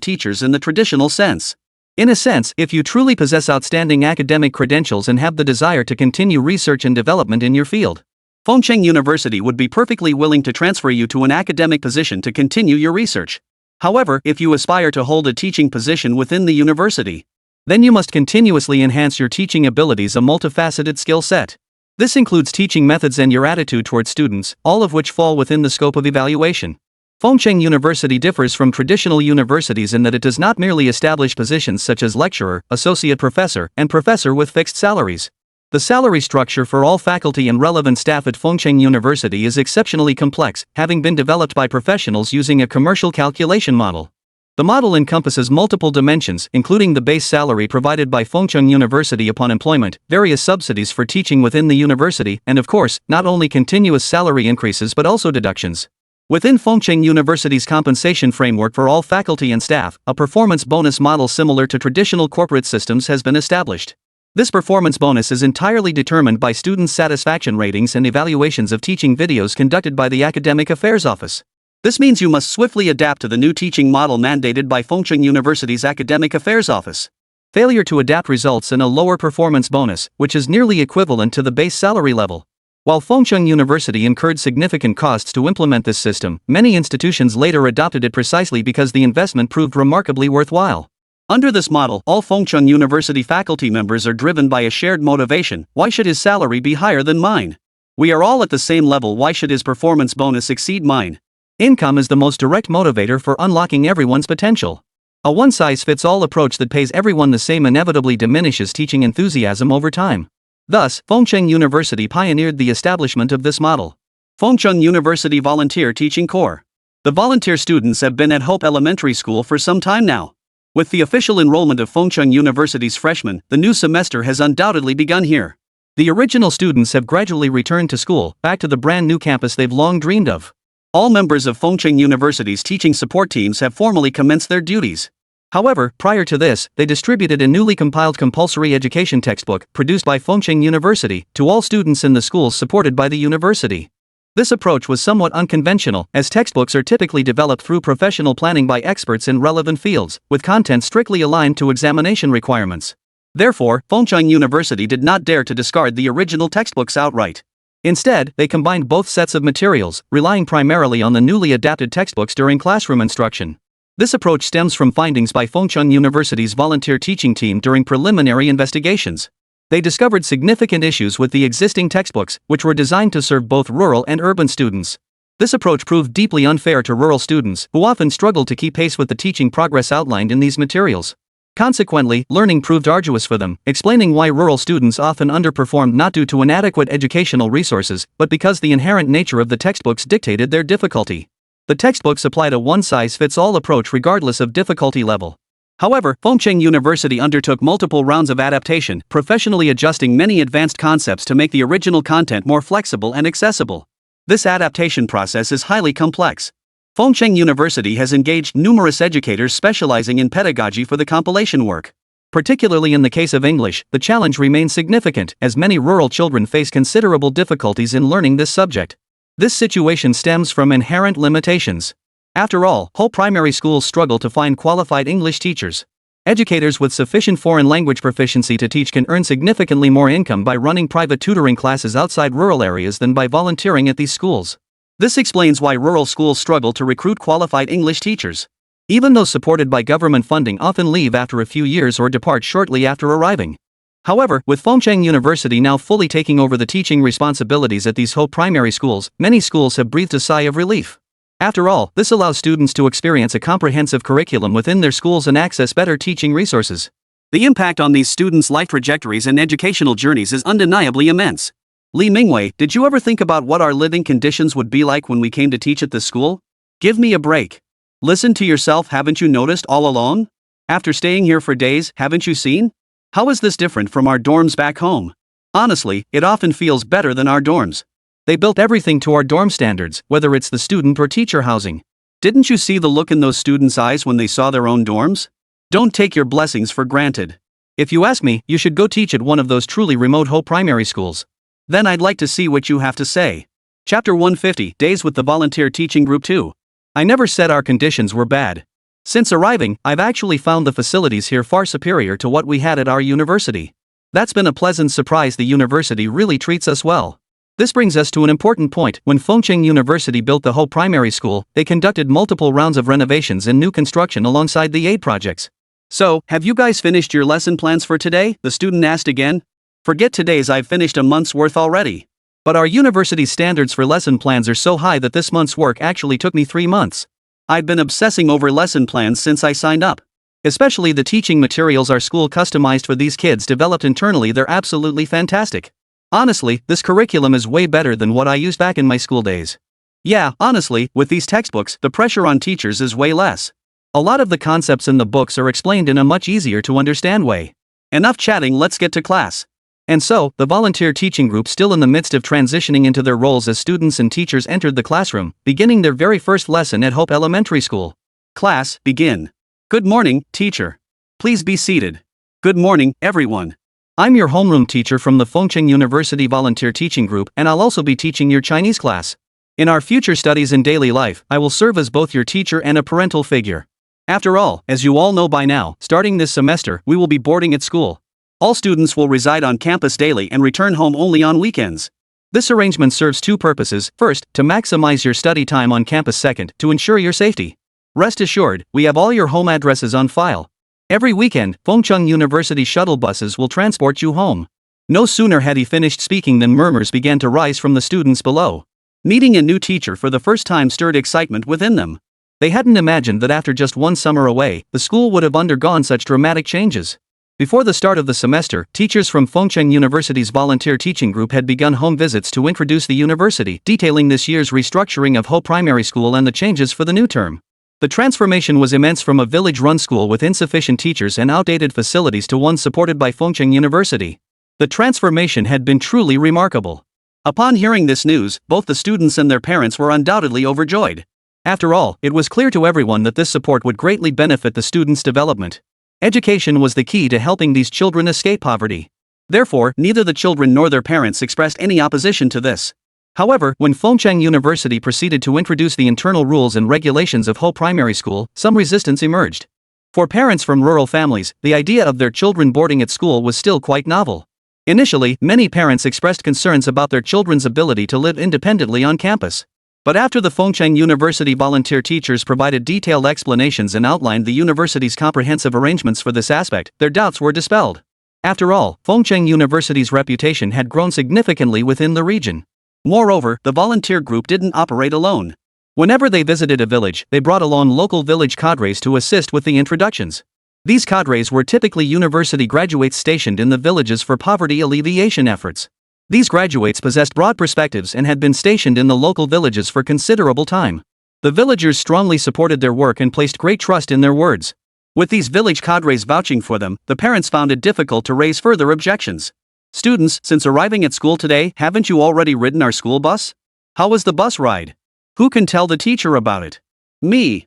teachers in the traditional sense. In a sense, if you truly possess outstanding academic credentials and have the desire to continue research and development in your field, Fengcheng University would be perfectly willing to transfer you to an academic position to continue your research. However, if you aspire to hold a teaching position within the university, then you must continuously enhance your teaching abilities, a multifaceted skill set. This includes teaching methods and your attitude towards students, all of which fall within the scope of evaluation. Fengcheng University differs from traditional universities in that it does not merely establish positions such as lecturer, associate professor, and professor with fixed salaries. The salary structure for all faculty and relevant staff at Fengcheng University is exceptionally complex, having been developed by professionals using a commercial calculation model. The model encompasses multiple dimensions, including the base salary provided by Fengcheng University upon employment, various subsidies for teaching within the university, and of course, not only continuous salary increases but also deductions. Within Fengcheng University's compensation framework for all faculty and staff, a performance bonus model similar to traditional corporate systems has been established. This performance bonus is entirely determined by students' satisfaction ratings and evaluations of teaching videos conducted by the Academic Affairs Office. This means you must swiftly adapt to the new teaching model mandated by Fengcheng University's Academic Affairs Office. Failure to adapt results in a lower performance bonus, which is nearly equivalent to the base salary level. While Fengcheng University incurred significant costs to implement this system, many institutions later adopted it precisely because the investment proved remarkably worthwhile. Under this model, all Fengcheng University faculty members are driven by a shared motivation: why should his salary be higher than mine? We are all at the same level, why should his performance bonus exceed mine? Income is the most direct motivator for unlocking everyone's potential. A one-size-fits-all approach that pays everyone the same inevitably diminishes teaching enthusiasm over time. Thus, Fengcheng University pioneered the establishment of this model. Fengcheng University Volunteer Teaching Corps. The volunteer students have been at Hope Elementary School for some time now. With the official enrollment of Fengcheng University's freshmen, the new semester has undoubtedly begun here. The original students have gradually returned to school, back to the brand new campus they've long dreamed of. All members of Fengcheng University's teaching support teams have formally commenced their duties. However, prior to this, they distributed a newly compiled compulsory education textbook, produced by Fengcheng University, to all students in the schools supported by the university. This approach was somewhat unconventional, as textbooks are typically developed through professional planning by experts in relevant fields, with content strictly aligned to examination requirements. Therefore, Fengcheng University did not dare to discard the original textbooks outright. Instead, they combined both sets of materials, relying primarily on the newly adapted textbooks during classroom instruction. This approach stems from findings by Fengcheng University's volunteer teaching team during preliminary investigations. They discovered significant issues with the existing textbooks, which were designed to serve both rural and urban students. This approach proved deeply unfair to rural students, who often struggled to keep pace with the teaching progress outlined in these materials. Consequently, learning proved arduous for them, explaining why rural students often underperformed not due to inadequate educational resources, but because the inherent nature of the textbooks dictated their difficulty. The textbooks applied a one-size-fits-all approach regardless of difficulty level. However, Fengcheng University undertook multiple rounds of adaptation, professionally adjusting many advanced concepts to make the original content more flexible and accessible. This adaptation process is highly complex. Fengcheng University has engaged numerous educators specializing in pedagogy for the compilation work. Particularly in the case of English, the challenge remains significant, as many rural children face considerable difficulties in learning this subject. This situation stems from inherent limitations. After all, whole primary schools struggle to find qualified English teachers. Educators with sufficient foreign language proficiency to teach can earn significantly more income by running private tutoring classes outside rural areas than by volunteering at these schools. This explains why rural schools struggle to recruit qualified English teachers. Even those supported by government funding often leave after a few years or depart shortly after arriving. However, with Fengcheng University now fully taking over the teaching responsibilities at these Hope primary schools, many schools have breathed a sigh of relief. After all, this allows students to experience a comprehensive curriculum within their schools and access better teaching resources. The impact on these students' life trajectories and educational journeys is undeniably immense. Li Mingwei, did you ever think about what our living conditions would be like when we came to teach at this school? Give me a break. Listen to yourself, haven't you noticed all along? After staying here for days, haven't you seen? How is this different from our dorms back home? Honestly, it often feels better than our dorms. They built everything to our dorm standards, whether it's the student or teacher housing. Didn't you see the look in those students' eyes when they saw their own dorms? Don't take your blessings for granted. If you ask me, you should go teach at one of those truly remote Hope primary schools. Then I'd like to see what you have to say. Chapter 150, Days with the Volunteer Teaching Group 2. I never said our conditions were bad. Since arriving, I've actually found the facilities here far superior to what we had at our university. That's been a pleasant surprise. The university really treats us well. This brings us to an important point. When Fengcheng University built the Ho Primary School, they conducted multiple rounds of renovations and new construction alongside the aid projects. So, have you guys finished your lesson plans for today? The student asked again. Forget today's, I've finished a month's worth already. But our university's standards for lesson plans are so high that this month's work actually took me 3 months. I've been obsessing over lesson plans since I signed up. Especially the teaching materials our school customized for these kids developed internally, they're absolutely fantastic. Honestly, this curriculum is way better than what I used back in my school days. Yeah, honestly, with these textbooks, the pressure on teachers is way less. A lot of the concepts in the books are explained in a much easier to understand way. Enough chatting, let's get to class. And so, the volunteer teaching group, still in the midst of transitioning into their roles as students and teachers, entered the classroom, beginning their very first lesson at Hope Elementary School. Class, begin. Good morning, teacher. Please be seated. Good morning, everyone. I'm your homeroom teacher from the Fengcheng University Volunteer Teaching Group, and I'll also be teaching your Chinese class. In our future studies and daily life, I will serve as both your teacher and a parental figure. After all, as you all know by now, starting this semester, we will be boarding at school. All students will reside on campus daily and return home only on weekends. This arrangement serves two purposes. First, to maximize your study time on campus. Second, to ensure your safety. Rest assured, we have all your home addresses on file. Every weekend, Fengcheng University shuttle buses will transport you home. No sooner had he finished speaking than murmurs began to rise from the students below. Meeting a new teacher for the first time stirred excitement within them. They hadn't imagined that after just one summer away, the school would have undergone such dramatic changes. Before the start of the semester, teachers from Fengcheng University's volunteer teaching group had begun home visits to introduce the university, detailing this year's restructuring of Ho Primary School and the changes for the new term. The transformation was immense, from a village-run school with insufficient teachers and outdated facilities to one supported by Fengcheng University. The transformation had been truly remarkable. Upon hearing this news, both the students and their parents were undoubtedly overjoyed. After all, it was clear to everyone that this support would greatly benefit the students' development. Education was the key to helping these children escape poverty. Therefore, neither the children nor their parents expressed any opposition to this. However, when Fengcheng University proceeded to introduce the internal rules and regulations of Ho Primary School, some resistance emerged. For parents from rural families, the idea of their children boarding at school was still quite novel. Initially, many parents expressed concerns about their children's ability to live independently on campus. But after the Fengcheng University volunteer teachers provided detailed explanations and outlined the university's comprehensive arrangements for this aspect, their doubts were dispelled. After all, Fengcheng University's reputation had grown significantly within the region. Moreover, the volunteer group didn't operate alone. Whenever they visited a village, they brought along local village cadres to assist with the introductions. These cadres were typically university graduates stationed in the villages for poverty alleviation efforts. These graduates possessed broad perspectives and had been stationed in the local villages for considerable time. The villagers strongly supported their work and placed great trust in their words. With these village cadres vouching for them, the parents found it difficult to raise further objections. Students, since arriving at school today, haven't you already ridden our school bus? How was the bus ride? Who can tell the teacher about it? Me.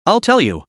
I'll tell you.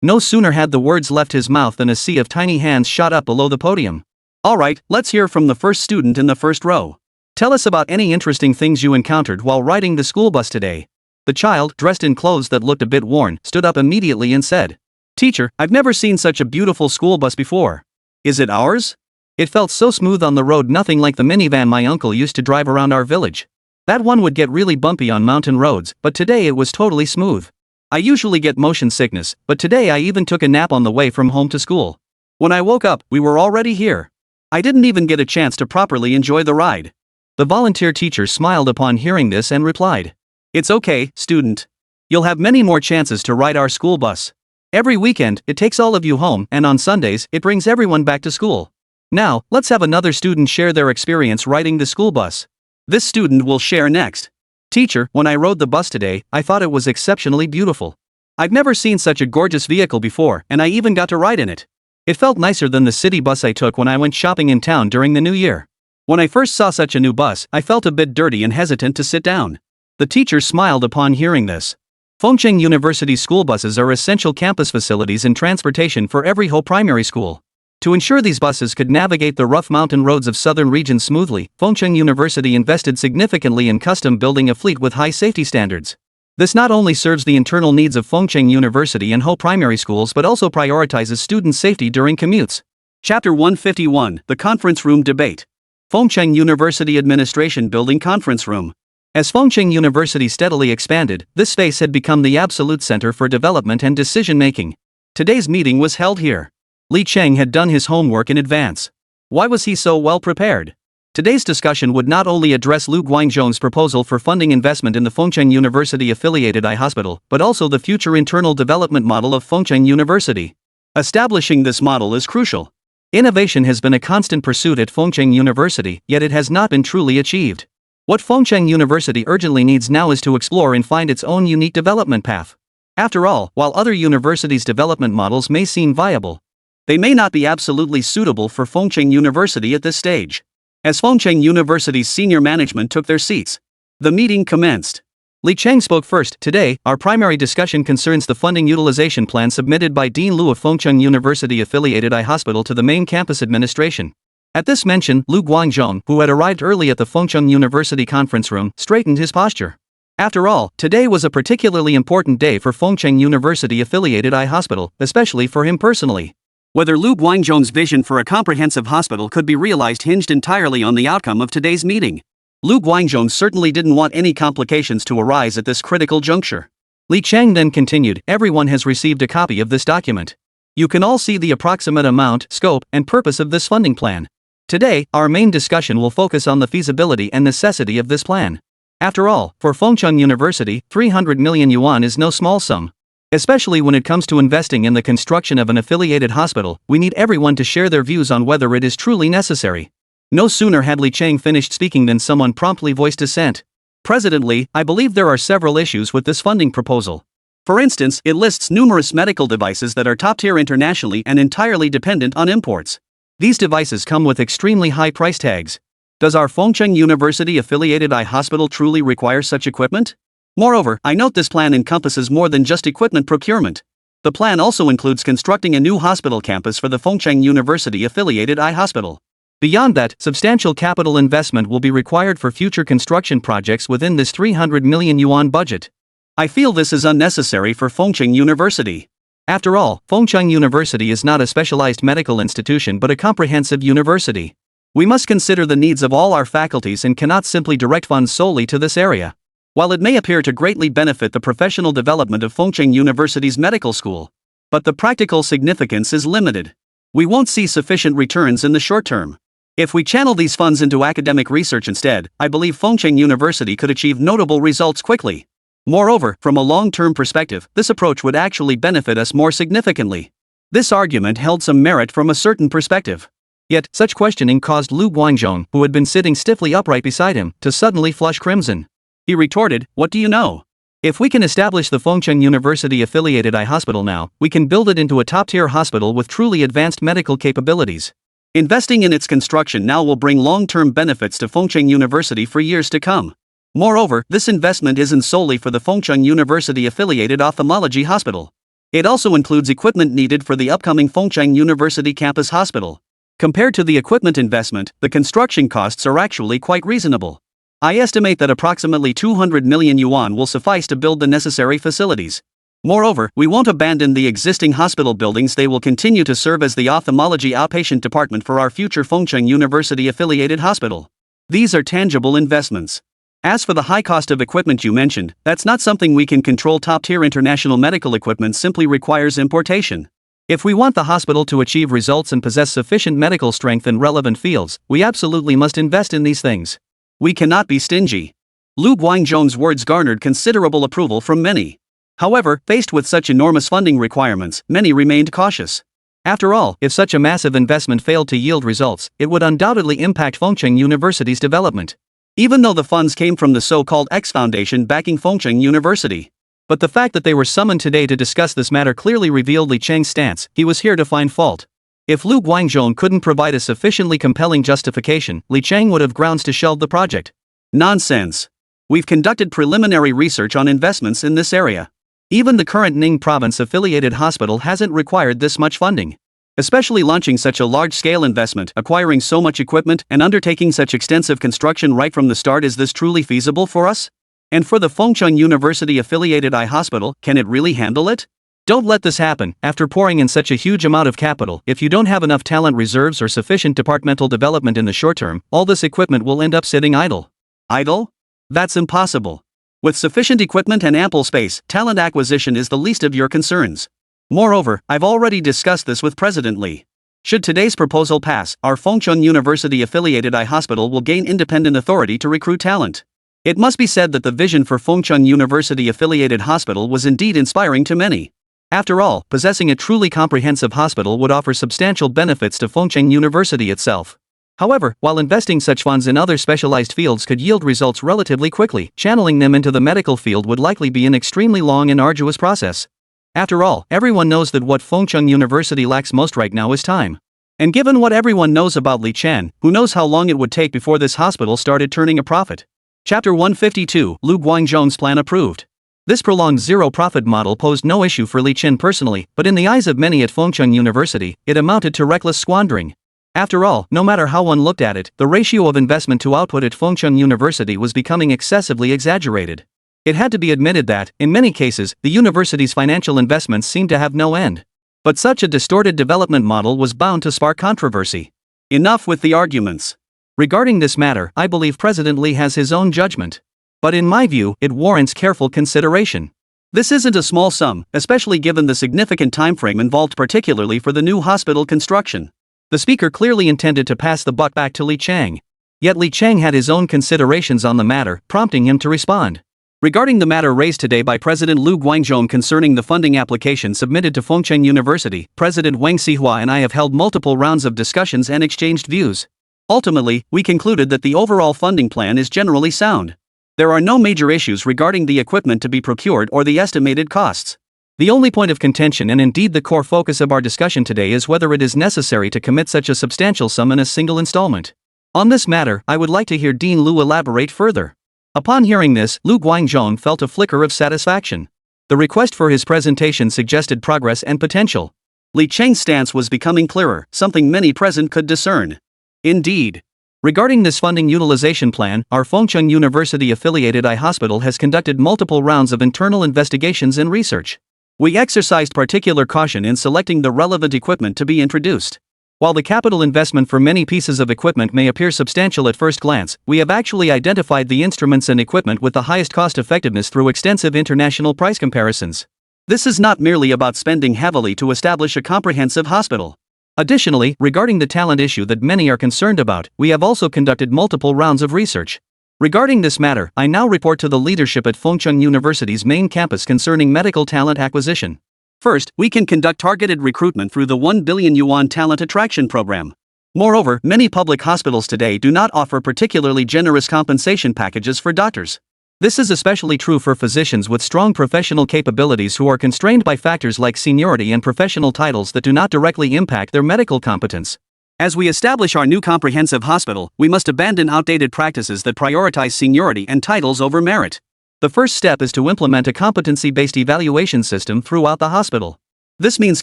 No sooner had the words left his mouth than a sea of tiny hands shot up below the podium. Alright, let's hear from the first student in the first row. Tell us about any interesting things you encountered while riding the school bus today. The child, dressed in clothes that looked a bit worn, stood up immediately and said, "Teacher, I've never seen such a beautiful school bus before. Is it ours? It felt so smooth on the road, nothing like the minivan my uncle used to drive around our village. That one would get really bumpy on mountain roads, but today it was totally smooth. I usually get motion sickness, but today I even took a nap on the way from home to school. When I woke up, we were already here. I didn't even get a chance to properly enjoy the ride." The volunteer teacher smiled upon hearing this and replied, "It's okay, student. You'll have many more chances to ride our school bus. Every weekend, it takes all of you home, and on Sundays, it brings everyone back to school. Now, let's have another student share their experience riding the school bus. This student will share next. Teacher, when I rode the bus today, I thought it was exceptionally beautiful. I've never seen such a gorgeous vehicle before, and I even got to ride in it. It felt nicer than the city bus I took when I went shopping in town during the new year. When I first saw such a new bus, I felt a bit dirty and hesitant to sit down." The teacher smiled upon hearing this. Fengcheng University school buses are essential campus facilities and transportation for every Ho Primary School. To ensure these buses could navigate the rough mountain roads of southern regions smoothly, Fengcheng University invested significantly in custom building a fleet with high safety standards. This not only serves the internal needs of Fengcheng University and Ho primary schools but also prioritizes student safety during commutes. Chapter 151, The Conference Room Debate. Fengcheng University Administration Building Conference Room. As Fengcheng University steadily expanded, this space had become the absolute center for development and decision-making. Today's meeting was held here. Li Cheng had done his homework in advance. Why was he so well prepared? Today's discussion would not only address Lu Guangzhong's proposal for funding investment in the Fengcheng University-affiliated eye hospital, but also the future internal development model of Fengcheng University. Establishing this model is crucial. Innovation has been a constant pursuit at Fengcheng University, yet it has not been truly achieved. What Fengcheng University urgently needs now is to explore and find its own unique development path. After all, while other universities' development models may seem viable, they may not be absolutely suitable for Fengcheng University at this stage. As Fengcheng University's senior management took their seats, the meeting commenced. Li Cheng spoke first. Today, our primary discussion concerns the funding utilization plan submitted by Dean Lu of Fengcheng University-affiliated eye hospital to the main campus administration. At this mention, Lu Guangzhong, who had arrived early at the Fengcheng University conference room, straightened his posture. After all, today was a particularly important day for Fengcheng University-affiliated eye hospital, especially for him personally. Whether Lu Guangzhong's vision for a comprehensive hospital could be realized hinged entirely on the outcome of today's meeting. Lu Guangzhong certainly didn't want any complications to arise at this critical juncture. Li Cheng then continued, everyone has received a copy of this document. You can all see the approximate amount, scope, and purpose of this funding plan. Today, our main discussion will focus on the feasibility and necessity of this plan. After all, for Fengcheng University, 300 million yuan is no small sum. Especially when it comes to investing in the construction of an affiliated hospital, we need everyone to share their views on whether it is truly necessary. No sooner had Li Cheng finished speaking than someone promptly voiced dissent. President Li, I believe there are several issues with this funding proposal. For instance, it lists numerous medical devices that are top-tier internationally and entirely dependent on imports. These devices come with extremely high price tags. Does our Fengcheng University-affiliated eye hospital truly require such equipment? Moreover, I note this plan encompasses more than just equipment procurement. The plan also includes constructing a new hospital campus for the Fengcheng University-affiliated eye hospital. Beyond that, substantial capital investment will be required for future construction projects within this 300 million yuan budget. I feel this is unnecessary for Fengcheng University. After all, Fengcheng University is not a specialized medical institution but a comprehensive university. We must consider the needs of all our faculties and cannot simply direct funds solely to this area. While it may appear to greatly benefit the professional development of Fengcheng University's medical school, but the practical significance is limited. We won't see sufficient returns in the short term. If we channel these funds into academic research instead, I believe Fengcheng University could achieve notable results quickly. Moreover, from a long-term perspective, this approach would actually benefit us more significantly. This argument held some merit from a certain perspective. Yet, such questioning caused Lu Guangzhong, who had been sitting stiffly upright beside him, to suddenly flush crimson. He retorted, "What do you know? If we can establish the Fengcheng University-affiliated eye hospital now, we can build it into a top-tier hospital with truly advanced medical capabilities. Investing in its construction now will bring long-term benefits to Fengcheng University for years to come. Moreover, this investment isn't solely for the Fengcheng University-affiliated ophthalmology hospital. It also includes equipment needed for the upcoming Fengcheng University campus hospital. Compared to the equipment investment, the construction costs are actually quite reasonable. I estimate that approximately 200 million yuan will suffice to build the necessary facilities. Moreover, we won't abandon the existing hospital buildings. They will continue to serve as the ophthalmology outpatient department for our future Fengcheng University-affiliated hospital. These are tangible investments. As for the high cost of equipment you mentioned, that's not something we can control. Top-tier international medical equipment simply requires importation. If we want the hospital to achieve results and possess sufficient medical strength in relevant fields, we absolutely must invest in these things. We cannot be stingy." Lu Guangzhong's words garnered considerable approval from many. However, faced with such enormous funding requirements, many remained cautious. After all, if such a massive investment failed to yield results, it would undoubtedly impact Fengcheng University's development. Even though the funds came from the so-called X Foundation backing Fengcheng University. But the fact that they were summoned today to discuss this matter clearly revealed Li Cheng's stance. He was here to find fault. If Lu Guangzhong couldn't provide a sufficiently compelling justification, Li Cheng would have grounds to shelve the project. Nonsense. We've conducted preliminary research on investments in this area. Even the current Ning Province affiliated hospital hasn't required this much funding. Especially launching such a large-scale investment, acquiring so much equipment, and undertaking such extensive construction right from the start. Is this truly feasible for us? And for the Fengcheng University-affiliated eye hospital, can it really handle it? Don't let this happen. After pouring in such a huge amount of capital, if you don't have enough talent reserves or sufficient departmental development in the short term, all this equipment will end up sitting idle. Idle? That's impossible. With sufficient equipment and ample space, talent acquisition is the least of your concerns. Moreover, I've already discussed this with President Li. Should today's proposal pass, our Fengcheng University-affiliated eye hospital will gain independent authority to recruit talent. It must be said that the vision for Fengcheng University-affiliated hospital was indeed inspiring to many. After all, possessing a truly comprehensive hospital would offer substantial benefits to Fengcheng University itself. However, while investing such funds in other specialized fields could yield results relatively quickly, channeling them into the medical field would likely be an extremely long and arduous process. After all, everyone knows that what Fengcheng University lacks most right now is time. And given what everyone knows about Li Chen, who knows how long it would take before this hospital started turning a profit? Chapter 152, Lu Guangzhong's plan approved. This prolonged zero-profit model posed no issue for Li Chen personally, but in the eyes of many at Fengcheng University, it amounted to reckless squandering. After all, no matter how one looked at it, the ratio of investment to output at Fengcheng University was becoming excessively exaggerated. It had to be admitted that, in many cases, the university's financial investments seemed to have no end. But such a distorted development model was bound to spark controversy. Enough with the arguments. Regarding this matter, I believe President Li has his own judgment. But in my view, it warrants careful consideration. This isn't a small sum, especially given the significant timeframe involved, particularly for the new hospital construction. The speaker clearly intended to pass the buck back to Li Chang. Yet Li Chang had his own considerations on the matter, prompting him to respond. Regarding the matter raised today by President Lu Guangzhong concerning the funding application submitted to Fengcheng University, President Wang Xihua and I have held multiple rounds of discussions and exchanged views. Ultimately, we concluded that the overall funding plan is generally sound. There are no major issues regarding the equipment to be procured or the estimated costs. The only point of contention and indeed the core focus of our discussion today is whether it is necessary to commit such a substantial sum in a single installment. On this matter, I would like to hear Dean Lu elaborate further. Upon hearing this, Lu Guangzhong felt a flicker of satisfaction. The request for his presentation suggested progress and potential. Li Cheng's stance was becoming clearer, something many present could discern. Indeed. Regarding this funding utilization plan, our Fengcheng University-affiliated eye hospital has conducted multiple rounds of internal investigations and research. We exercised particular caution in selecting the relevant equipment to be introduced. While the capital investment for many pieces of equipment may appear substantial at first glance, we have actually identified the instruments and equipment with the highest cost-effectiveness through extensive international price comparisons. This is not merely about spending heavily to establish a comprehensive hospital. Additionally, regarding the talent issue that many are concerned about, we have also conducted multiple rounds of research. Regarding this matter, I now report to the leadership at Fengcheng University's main campus concerning medical talent acquisition. First, we can conduct targeted recruitment through the 1 billion yuan talent attraction program. Moreover, many public hospitals today do not offer particularly generous compensation packages for doctors. This is especially true for physicians with strong professional capabilities who are constrained by factors like seniority and professional titles that do not directly impact their medical competence. As we establish our new comprehensive hospital, we must abandon outdated practices that prioritize seniority and titles over merit. The first step is to implement a competency-based evaluation system throughout the hospital. This means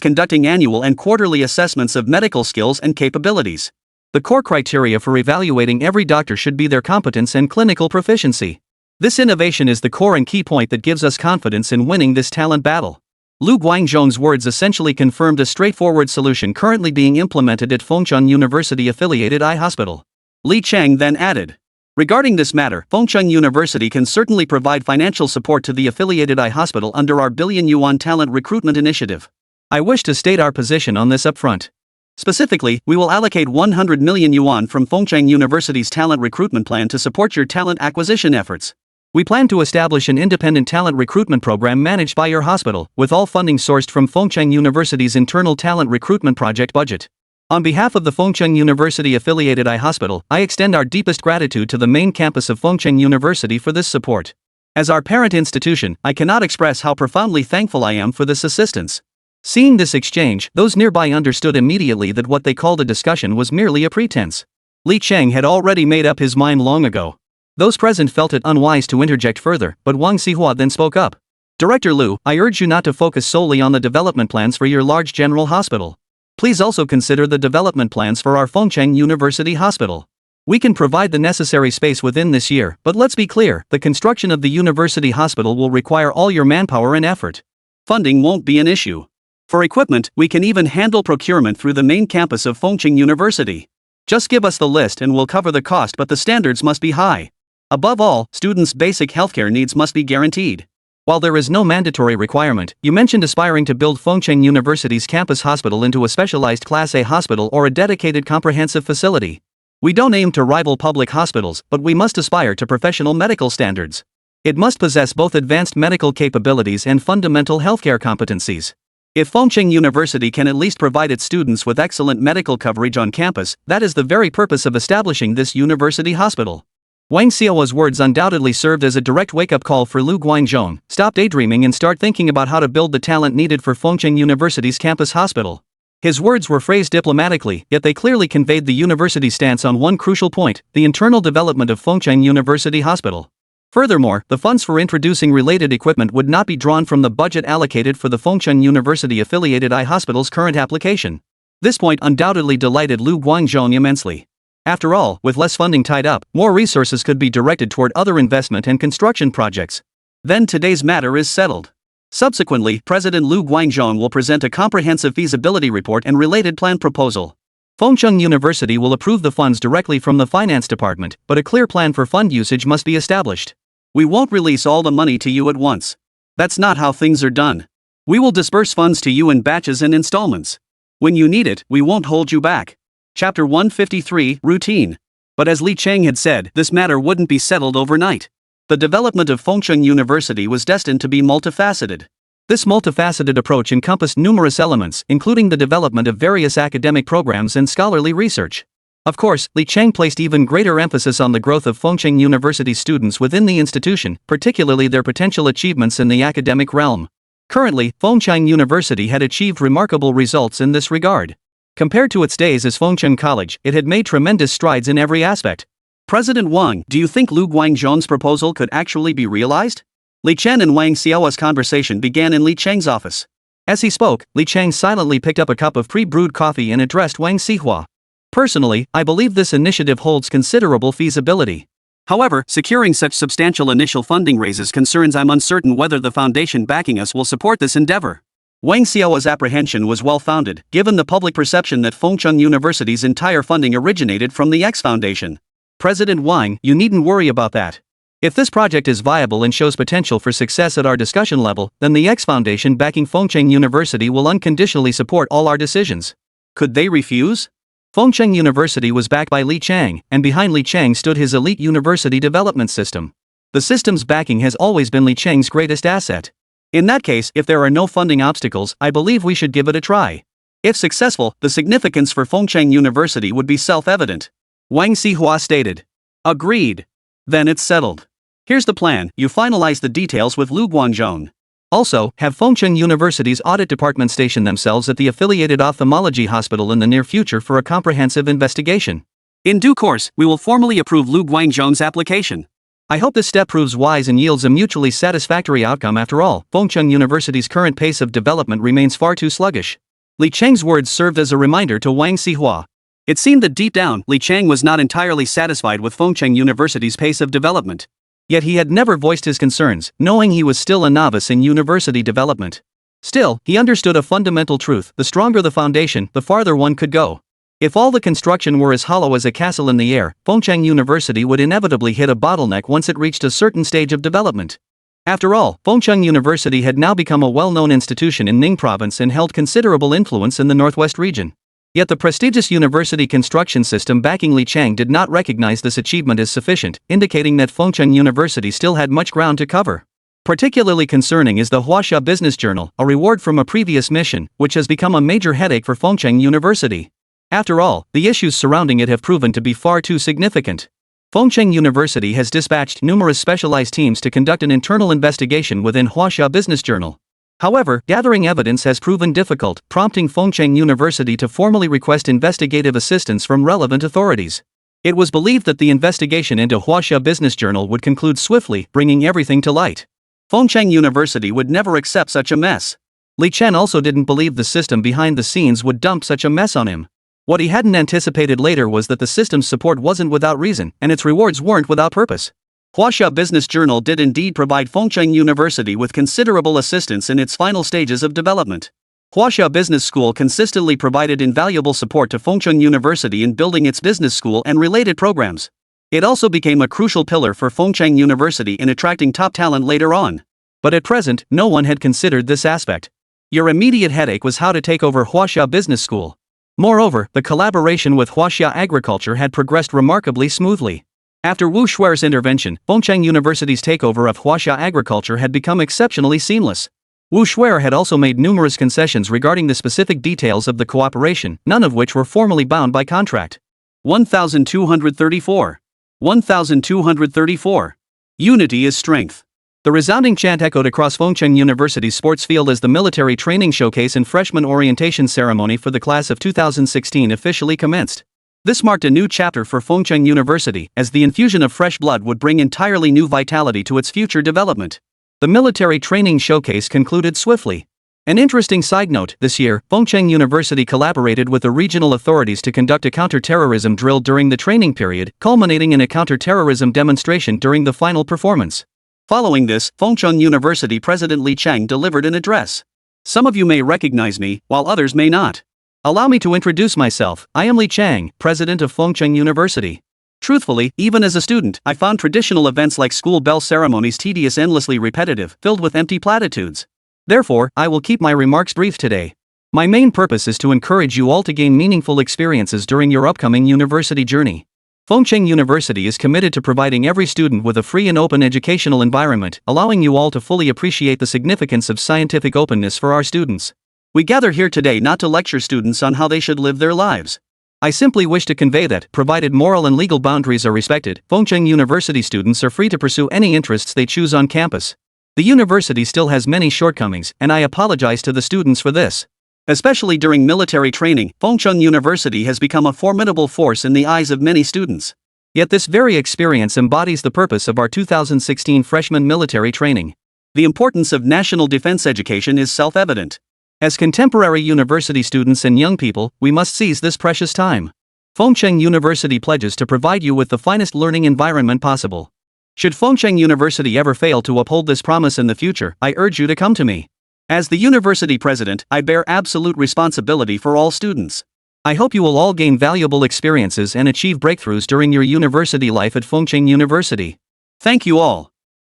conducting annual and quarterly assessments of medical skills and capabilities. The core criteria for evaluating every doctor should be their competence and clinical proficiency. This innovation is the core and key point that gives us confidence in winning this talent battle. Lu Guangzhong's words essentially confirmed a straightforward solution currently being implemented at Fengcheng University-affiliated eye hospital. Li Cheng then added, regarding this matter, Fengcheng University can certainly provide financial support to the affiliated eye hospital under our billion-yuan talent recruitment initiative. I wish to state our position on this upfront. Specifically, we will allocate 100 million yuan from Fengcheng University's talent recruitment plan to support your talent acquisition efforts. We plan to establish an independent talent recruitment program managed by your hospital, with all funding sourced from Fengcheng University's internal talent recruitment project budget. On behalf of the Fengcheng University-affiliated eye hospital, I extend our deepest gratitude to the main campus of Fengcheng University for this support. As our parent institution, I cannot express how profoundly thankful I am for this assistance. Seeing this exchange, those nearby understood immediately that what they called a discussion was merely a pretense. Li Cheng had already made up his mind long ago. Those present felt it unwise to interject further, but Wang Xihua then spoke up. Director Lu, I urge you not to focus solely on the development plans for your large general hospital. Please also consider the development plans for our Fengcheng University Hospital. We can provide the necessary space within this year, but let's be clear, the construction of the university hospital will require all your manpower and effort. Funding won't be an issue. For equipment, we can even handle procurement through the main campus of Fengcheng University. Just give us the list and we'll cover the cost, but the standards must be high. Above all, students' basic healthcare needs must be guaranteed. While there is no mandatory requirement, you mentioned aspiring to build Fengcheng University's campus hospital into a specialized Class A hospital or a dedicated comprehensive facility. We don't aim to rival public hospitals, but we must aspire to professional medical standards. It must possess both advanced medical capabilities and fundamental healthcare competencies. If Fengcheng University can at least provide its students with excellent medical coverage on campus, that is the very purpose of establishing this university hospital. Wang Xiao's words undoubtedly served as a direct wake-up call for Lu Guangzhong. Stop daydreaming and start thinking about how to build the talent needed for Fengcheng University's campus hospital. His words were phrased diplomatically, yet they clearly conveyed the university's stance on one crucial point: the internal development of Fengcheng University Hospital. Furthermore, the funds for introducing related equipment would not be drawn from the budget allocated for the Fengcheng University-affiliated eye hospital's current application. This point undoubtedly delighted Lu Guangzhong immensely. After all, with less funding tied up, more resources could be directed toward other investment and construction projects. Then today's matter is settled. Subsequently, President Lu Guangzhong will present a comprehensive feasibility report and related plan proposal. Fengcheng University will approve the funds directly from the finance department, but a clear plan for fund usage must be established. We won't release all the money to you at once. That's not how things are done. We will disperse funds to you in batches and installments. When you need it, we won't hold you back. Chapter 153, Routine. But as Li Cheng had said, this matter wouldn't be settled overnight. The development of Fengcheng University was destined to be multifaceted. This multifaceted approach encompassed numerous elements, including the development of various academic programs and scholarly research. Of course, Li Cheng placed even greater emphasis on the growth of Fengcheng University students within the institution, particularly their potential achievements in the academic realm. Currently, Fengcheng University had achieved remarkable results in this regard. Compared to its days as Fengcheng College, it had made tremendous strides in every aspect. President Wang, do you think Lu Guangzhong's proposal could actually be realized? Li Chen and Wang Xiao's conversation began in Li Cheng's office. As he spoke, Li Cheng silently picked up a cup of pre-brewed coffee and addressed Wang Xihua. Personally, I believe this initiative holds considerable feasibility. However, securing such substantial initial funding raises concerns. I'm uncertain whether the foundation backing us will support this endeavor. Wang Xiao's apprehension was well-founded, given the public perception that Fengcheng University's entire funding originated from the X Foundation. President Wang, you needn't worry about that. If this project is viable and shows potential for success at our discussion level, then the X Foundation backing Fengcheng University will unconditionally support all our decisions. Could they refuse? Fengcheng University was backed by Li Cheng, and behind Li Cheng stood his elite university development system. The system's backing has always been Li Cheng's greatest asset. In that case, if there are no funding obstacles, I believe we should give it a try. If successful, the significance for Fengcheng University would be self-evident. Wang Xihua stated. Agreed. Then it's settled. Here's the plan: you finalize the details with Lu Guangzhong. Also, have Fengcheng University's audit department station themselves at the affiliated ophthalmology hospital in the near future for a comprehensive investigation. In due course, we will formally approve Lu Guangzhong's application. I hope this step proves wise and yields a mutually satisfactory outcome. After all, Fengcheng University's current pace of development remains far too sluggish. Li Cheng's words served as a reminder to Wang Xihua. It seemed that deep down, Li Cheng was not entirely satisfied with Fengcheng University's pace of development. Yet he had never voiced his concerns, knowing he was still a novice in university development. Still, he understood a fundamental truth: the stronger the foundation, the farther one could go. If all the construction were as hollow as a castle in the air, Fengcheng University would inevitably hit a bottleneck once it reached a certain stage of development. After all, Fengcheng University had now become a well-known institution in Ning Province and held considerable influence in the Northwest region. Yet the prestigious university construction system backing Li Cheng did not recognize this achievement as sufficient, indicating that Fengcheng University still had much ground to cover. Particularly concerning is the Huaxia Business Journal, a reward from a previous mission, which has become a major headache for Fengcheng University. After all, the issues surrounding it have proven to be far too significant. Fengcheng University has dispatched numerous specialized teams to conduct an internal investigation within Huaxia Business Journal. However, gathering evidence has proven difficult, prompting Fengcheng University to formally request investigative assistance from relevant authorities. It was believed that the investigation into Huaxia Business Journal would conclude swiftly, bringing everything to light. Fengcheng University would never accept such a mess. Li Chen also didn't believe the system behind the scenes would dump such a mess on him. What he hadn't anticipated later was that the system's support wasn't without reason, and its rewards weren't without purpose. Huaxia Business Journal did indeed provide Fengcheng University with considerable assistance in its final stages of development. Huaxia Business School consistently provided invaluable support to Fengcheng University in building its business school and related programs. It also became a crucial pillar for Fengcheng University in attracting top talent later on. But at present, no one had considered this aspect. Your immediate headache was how to take over Huaxia Business School. Moreover, the collaboration with Huaxia Agriculture had progressed remarkably smoothly. After Wu Shuer's intervention, Fengcheng University's takeover of Huaxia Agriculture had become exceptionally seamless. Wu Shuer had also made numerous concessions regarding the specific details of the cooperation, none of which were formally bound by contract. 1234. 1234. Unity is strength. The resounding chant echoed across Fengcheng University's sports field as the military training showcase and freshman orientation ceremony for the class of 2016 officially commenced. This marked a new chapter for Fengcheng University, as the infusion of fresh blood would bring entirely new vitality to its future development. The military training showcase concluded swiftly. An interesting side note, this year, Fengcheng University collaborated with the regional authorities to conduct a counter-terrorism drill during the training period, culminating in a counter-terrorism demonstration during the final performance. Following this, Fengcheng University President Li Chang delivered an address. Some of you may recognize me, while others may not. Allow me to introduce myself. I am Li Chang, President of Fengcheng University. Truthfully, even as a student, I found traditional events like school bell ceremonies tedious, endlessly repetitive, filled with empty platitudes. Therefore, I will keep my remarks brief today. My main purpose is to encourage you all to gain meaningful experiences during your upcoming university journey. Fengcheng University is committed to providing every student with a free and open educational environment, allowing you all to fully appreciate the significance of scientific openness for our students. We gather here today not to lecture students on how they should live their lives. I simply wish to convey that, provided moral and legal boundaries are respected, Fengcheng University students are free to pursue any interests they choose on campus. The university still has many shortcomings, and I apologize to the students for this. Especially during military training, Fengcheng University has become a formidable force in the eyes of many students. Yet this very experience embodies the purpose of our 2016 freshman military training. The importance of national defense education is self-evident. As contemporary university students and young people, we must seize this precious time. Fengcheng University pledges to provide you with the finest learning environment possible. Should Fengcheng University ever fail to uphold this promise in the future, I urge you to come to me. As the university president, I bear absolute responsibility for all students. I hope you will all gain valuable experiences and achieve breakthroughs during your university life at Fengcheng University. Thank you all.